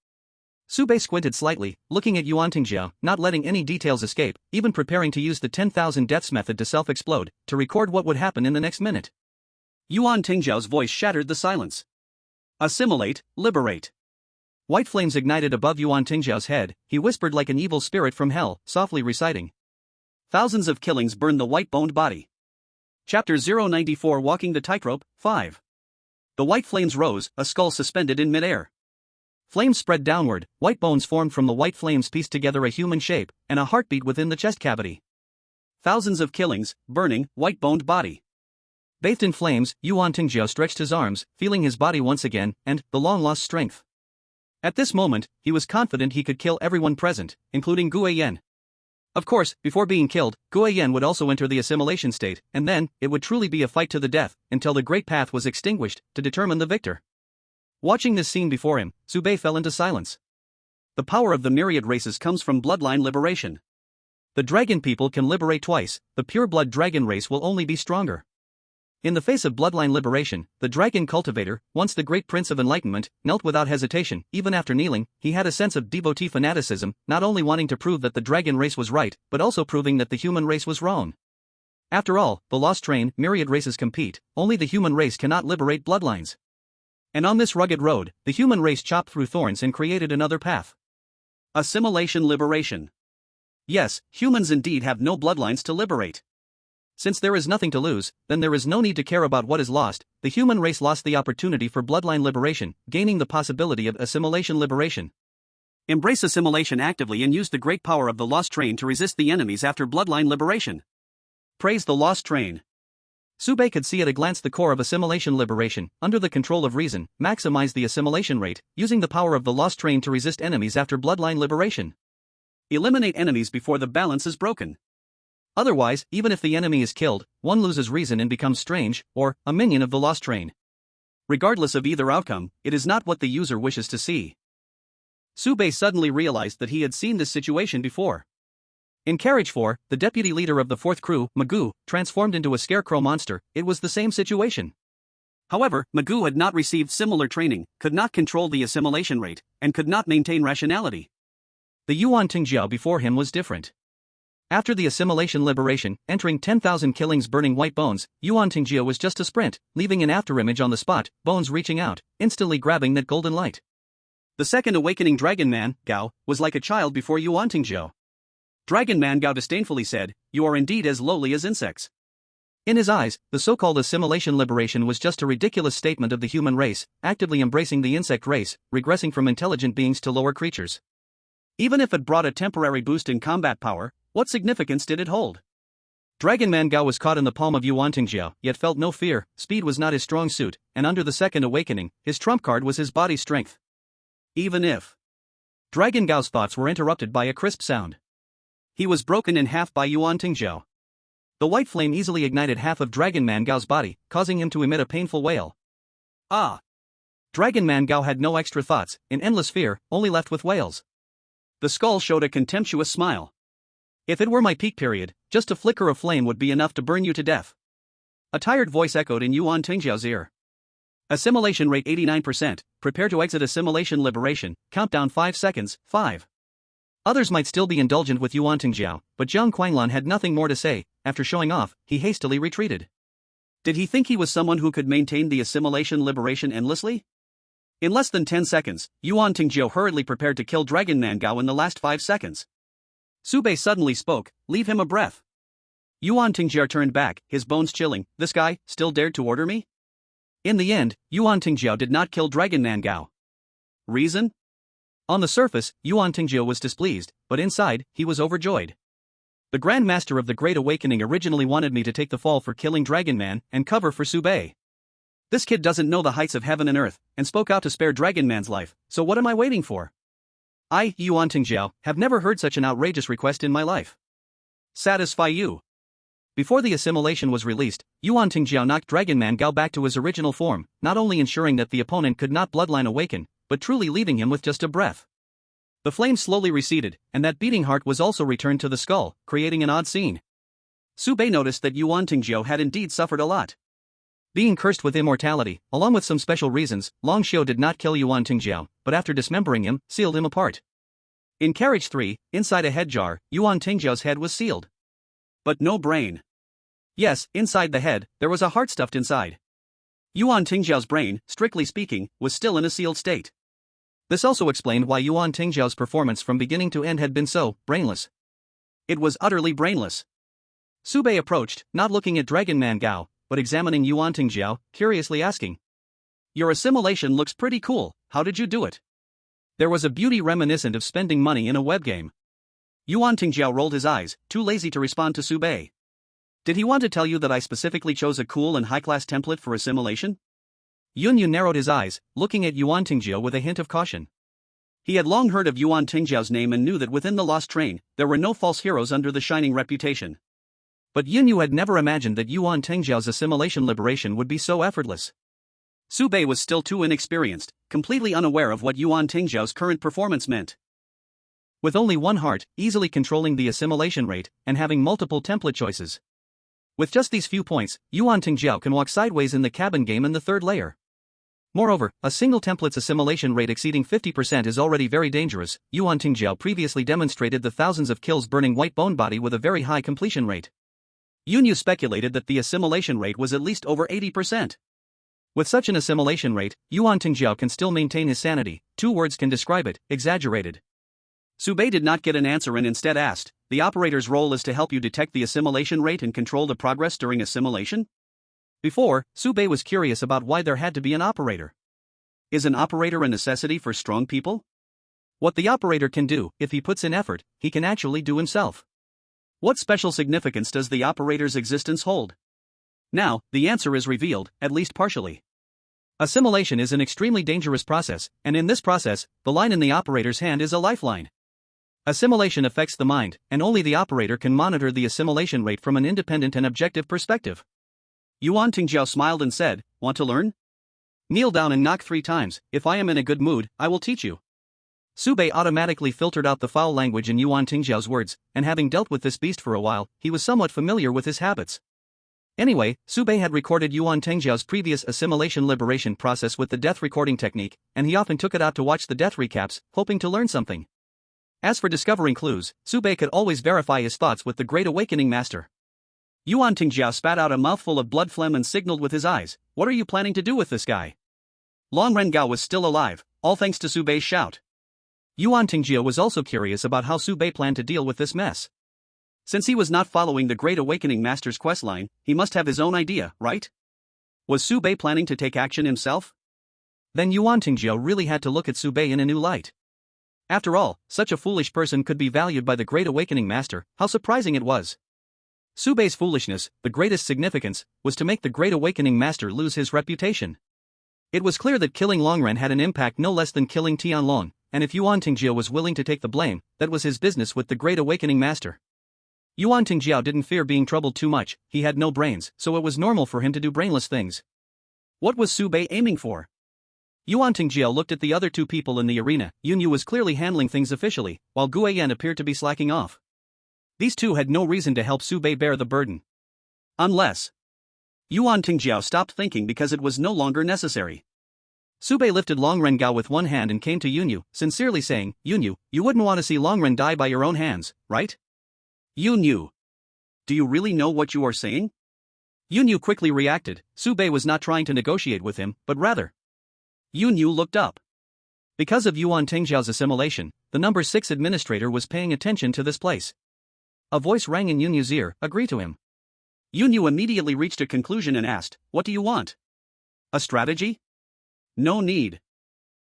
Speaker 1: Su Bei squinted slightly, looking at Yuan Tingjiu, not letting any details escape, even preparing to use the 10,000 deaths method to self-explode, to record what would happen in the next minute. Yuan Tingjiu's voice shattered the silence. Assimilate, liberate. White flames ignited above Yuan Tingjiu's head. He whispered like an evil spirit from hell, softly reciting. Thousands of killings burned the white-boned body. Chapter 094 Walking the Tightrope, 5. The white flames rose, a skull suspended in midair. Flames spread downward, white bones formed from the white flames pieced together a human shape, and a heartbeat within the chest cavity. Thousands of killings, burning, white-boned body. Bathed in flames, Yuan Tingjiu stretched his arms, feeling his body once again, and the long-lost strength. At this moment, he was confident he could kill everyone present, including Gu Yan. Of course, before being killed, Gu Yan would also enter the assimilation state, and then, it would truly be a fight to the death, until the great path was extinguished, to determine the victor. Watching this scene before him, Su Bei fell into silence. The power of the myriad races comes from bloodline liberation. The dragon people can liberate twice, the pure-blood dragon race will only be stronger. In the face of bloodline liberation, the dragon cultivator, once the great prince of enlightenment, knelt without hesitation. Even after kneeling, he had a sense of devotee fanaticism, not only wanting to prove that the dragon race was right, but also proving that the human race was wrong. After all, the lost train, myriad races compete, only the human race cannot liberate bloodlines. And on this rugged road, the human race chopped through thorns and created another path. Assimilation liberation. Yes, humans indeed have no bloodlines to liberate. Since there is nothing to lose, then there is no need to care about what is lost. The human race lost the opportunity for bloodline liberation, gaining the possibility of assimilation liberation. Embrace assimilation actively and use the great power of the lost train to resist the enemies after bloodline liberation. Praise the lost train. Baiye could see at a glance the core of assimilation liberation, under the control of reason, maximize the assimilation rate, using the power of the lost train to resist enemies after bloodline liberation. Eliminate enemies before the balance is broken. Otherwise, even if the enemy is killed, one loses reason and becomes strange, or a minion of the lost train. Regardless of either outcome, it is not what the user wishes to see. Baiye suddenly realized that he had seen this situation before. In Carriage 4, the deputy leader of the fourth crew, Magoo, transformed into a scarecrow monster. It was the same situation. However, Magoo had not received similar training, could not control the assimilation rate, and could not maintain rationality. The Yuan Tingjiao before him was different. After the assimilation liberation, entering 10,000 killings burning white bones, Yuan Tingjiao was just a sprint, leaving an afterimage on the spot, bones reaching out, instantly grabbing that golden light. The second awakening Dragon Man, Gao, was like a child before Yuan Tingjiao. Dragon Man Gao disdainfully said, "You are indeed as lowly as insects." In his eyes, the so-called assimilation liberation was just a ridiculous statement of the human race, actively embracing the insect race, regressing from intelligent beings to lower creatures. Even if it brought a temporary boost in combat power, what significance did it hold? Dragon Man Gao was caught in the palm of Yuan Tingjiao, yet felt no fear. Speed was not his strong suit, and under the second awakening, his trump card was his body strength. Even if Dragon Gao's thoughts were interrupted by a crisp sound. He was broken in half by Yuan Tingjiao. The white flame easily ignited half of Dragon Man Gao's body, causing him to emit a painful wail. Ah! Dragon Man Gao had no extra thoughts, in endless fear, only left with wails. The skull showed a contemptuous smile. If it were my peak period, just a flicker of flame would be enough to burn you to death. A tired voice echoed in Yuan Tingjiao's ear. Assimilation rate 89%, prepare to exit assimilation liberation, countdown 5 seconds, 5. Others might still be indulgent with Yuan Tingjiao, but Zhang Quanglan had nothing more to say. After showing off, he hastily retreated. Did he think he was someone who could maintain the assimilation liberation endlessly? In less than 10 seconds, Yuan Tingjiao hurriedly prepared to kill Dragon Man Gao in the last 5 seconds. Baiye suddenly spoke, "Leave him a breath." Yuan Tingjiao turned back, his bones chilling. This guy still dared to order me? In the end, Yuan Tingjiao did not kill Dragon Man Gao. Reason? On the surface, Yuan Tingjiao was displeased, but inside, he was overjoyed. The Grand Master of the Great Awakening originally wanted me to take the fall for killing Dragon Man and cover for Baiye. This kid doesn't know the heights of heaven and earth, and spoke out to spare Dragon Man's life, so what am I waiting for? I, Yuan Tingjiao, have never heard such an outrageous request in my life. Satisfy you. Before the assimilation was released, Yuan Tingjiao knocked Dragon Man Gao back to his original form, not only ensuring that the opponent could not bloodline awaken, but truly leaving him with just a breath. The flame slowly receded, and that beating heart was also returned to the skull, creating an odd scene. Baiye noticed that Yuan Tingjiao had indeed suffered a lot. Being cursed with immortality, along with some special reasons, Long Xiu did not kill Yuan Tingjiao, but after dismembering him, sealed him apart. In Carriage 3, inside a head jar, Yuan Tingjiao's head was sealed. But no brain. Yes, inside the head, there was a heart stuffed inside. Yuan Tingjiao's brain, strictly speaking, was still in a sealed state. This also explained why Yuan Tingjiao's performance from beginning to end had been so brainless. It was utterly brainless. Baiye approached, not looking at Dragon Man Gao, but examining Yuan Tingjiao, curiously asking, "Your assimilation looks pretty cool, how did you do it?" There was a beauty reminiscent of spending money in a web game. Yuan Tingjiao rolled his eyes, too lazy to respond to Baiye. Did he want to tell you that I specifically chose a cool and high-class template for assimilation? Yunyu narrowed his eyes, looking at Yuan Tingjiao with a hint of caution. He had long heard of Yuan Tingjiao's name and knew that within the Lost Train, there were no false heroes under the shining reputation. But Yunyu had never imagined that Yuan Tingjiao's assimilation liberation would be so effortless. Baiye was still too inexperienced, completely unaware of what Yuan Tingjiao's current performance meant. With only one heart, easily controlling the assimilation rate, and having multiple template choices. With just these few points, Yuan Tingjiao can walk sideways in the cabin game in the third layer. Moreover, a single template's assimilation rate exceeding 50% is already very dangerous. Yuan Tingjiao previously demonstrated the thousands of kills burning white bone body with a very high completion rate. Yunyu speculated that the assimilation rate was at least over 80%. With such an assimilation rate, Yuan Tingjiao can still maintain his sanity. 2 words can describe it: exaggerated. Subei did not get an answer and instead asked, "The operator's role is to help you detect the assimilation rate and control the progress during assimilation?" Before, Subei was curious about why there had to be an operator. Is an operator a necessity for strong people? What the operator can do, if he puts in effort, he can actually do himself. What special significance does the operator's existence hold? Now, the answer is revealed, at least partially. Assimilation is an extremely dangerous process, and in this process, the line in the operator's hand is a lifeline. Assimilation affects the mind, and only the operator can monitor the assimilation rate from an independent and objective perspective. Yuan Tingjiao smiled and said, "Want to learn? Kneel down and knock 3 times, if I am in a good mood, I will teach you." Subei automatically filtered out the foul language in Yuan Tingjiao's words, and having dealt with this beast for a while, he was somewhat familiar with his habits. Anyway, Subei had recorded Yuan Tingjiao's previous assimilation liberation process with the death recording technique, and he often took it out to watch the death recaps, hoping to learn something. As for discovering clues, Subei could always verify his thoughts with the Great Awakening Master. Yuan Tingjiao spat out a mouthful of blood phlegm and signaled with his eyes, "What are you planning to do with this guy?" Long Rengao was still alive, all thanks to Subei's shout. Yuan Tingjiao was also curious about how Subei planned to deal with this mess. Since he was not following the Great Awakening Master's questline, he must have his own idea, right? Was Subei planning to take action himself? Then Yuan Tingjiao really had to look at Subei in a new light. After all, such a foolish person could be valued by the Great Awakening Master. How surprising it was. Subei's foolishness, the greatest significance, was to make the Great Awakening Master lose his reputation. It was clear that killing Longren had an impact no less than killing Tianlong, and if Yuan Tingjiao was willing to take the blame, that was his business with the Great Awakening Master. Yuan Tingjiao didn't fear being troubled too much. He had no brains, so it was normal for him to do brainless things. What was Subei aiming for? Yuan Tingjiao looked at the other 2 people in the arena. Yunyu was clearly handling things officially, while Guiyan appeared to be slacking off. These 2 had no reason to help Subei bear the burden. Unless Yuan Tingjiao stopped thinking because it was no longer necessary. Subei lifted Long Rengao with one hand and came to Yunyu, sincerely saying, "Yunyu, you wouldn't want to see Longren die by your own hands, right?" "Yunyu, do you really know what you are saying?" Yunyu quickly reacted. Subei was not trying to negotiate with him, but rather. Yunyu looked up. Because of Yuan Tingjiao's assimilation, the number 6 administrator was paying attention to this place. A voice rang in Yunyu's ear, "Agree to him." Yunyu immediately reached a conclusion and asked, "What do you want? A strategy?" "No need."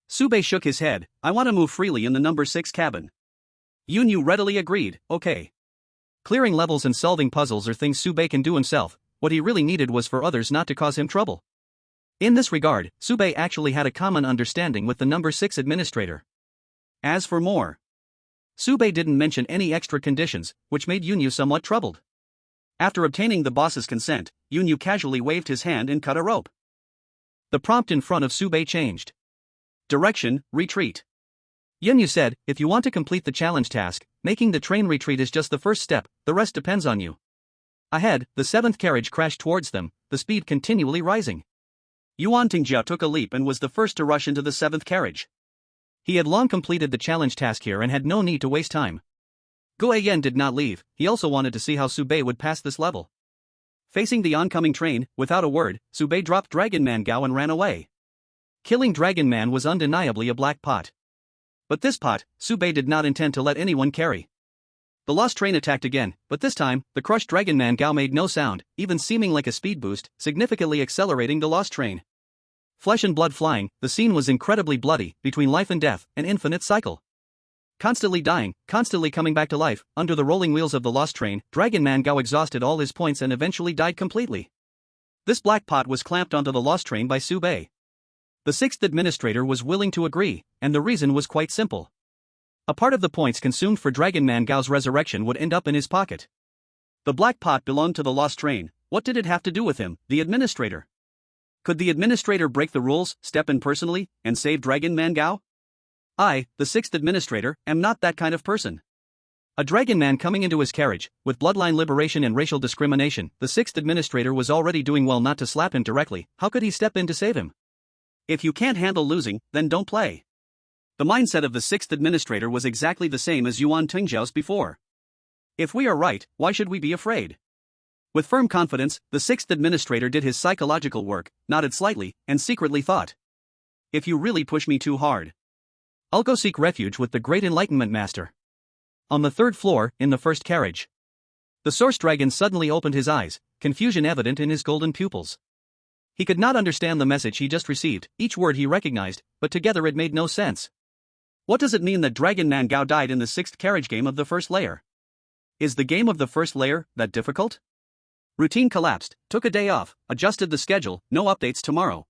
Speaker 1: Subei shook his head, "I want to move freely in the number 6 cabin." Yunyu readily agreed, "Okay." Clearing levels and solving puzzles are things Subei can do himself. What he really needed was for others not to cause him trouble. In this regard, Subei actually had a common understanding with the number 6 administrator. As for more, Subei didn't mention any extra conditions, which made Yunyu somewhat troubled. After obtaining the boss's consent, Yunyu casually waved his hand and cut a rope. The prompt in front of Subei changed. Direction, retreat. Yunyu said, "If you want to complete the challenge task, making the train retreat is just the first step, the rest depends on you." Ahead, the 7th carriage crashed towards them, the speed continually rising. Yuan Tingjiao took a leap and was the first to rush into the 7th carriage. He had long completed the challenge task here and had no need to waste time. Guiyan did not leave, he also wanted to see how Subei would pass this level. Facing the oncoming train, without a word, Subei dropped Dragon Man Gao and ran away. Killing Dragon Man was undeniably a black pot. But this pot, Subei did not intend to let anyone carry. The lost train attacked again, but this time, the crushed Dragon Man Gao made no sound, even seeming like a speed boost, significantly accelerating the lost train. Flesh and blood flying, the scene was incredibly bloody, between life and death, an infinite cycle. Constantly dying, constantly coming back to life, under the rolling wheels of the lost train, Dragon Man Gao exhausted all his points and eventually died completely. This black pot was clamped onto the lost train by Subei. The 6th administrator was willing to agree, and the reason was quite simple. A part of the points consumed for Dragon Man Gao's resurrection would end up in his pocket. The black pot belonged to the lost train. What did it have to do with him, the administrator? Could the administrator break the rules, step in personally, and save Dragon Man Gao? I, the 6th administrator, am not that kind of person. A dragon man coming into his carriage, with bloodline liberation and racial discrimination. The sixth administrator was already doing well not to slap him directly. How could he step in to save him? If you can't handle losing, then don't play. The mindset of the sixth administrator was exactly the same as Yuan Tingzhao's before. If we are right, why should we be afraid? With firm confidence, the sixth administrator did his psychological work, nodded slightly, and secretly thought, if you really push me too hard, I'll go seek refuge with the great enlightenment master. On the third floor, in the first carriage, the source dragon suddenly opened his eyes, confusion evident in his golden pupils. He could not understand the message he just received, each word he recognized, but together it made no sense. What does it mean that Dragon Man Gao died in the sixth carriage game of the first layer? Is the game of the first layer that difficult? Routine collapsed, took a day off, adjusted the schedule, no updates tomorrow.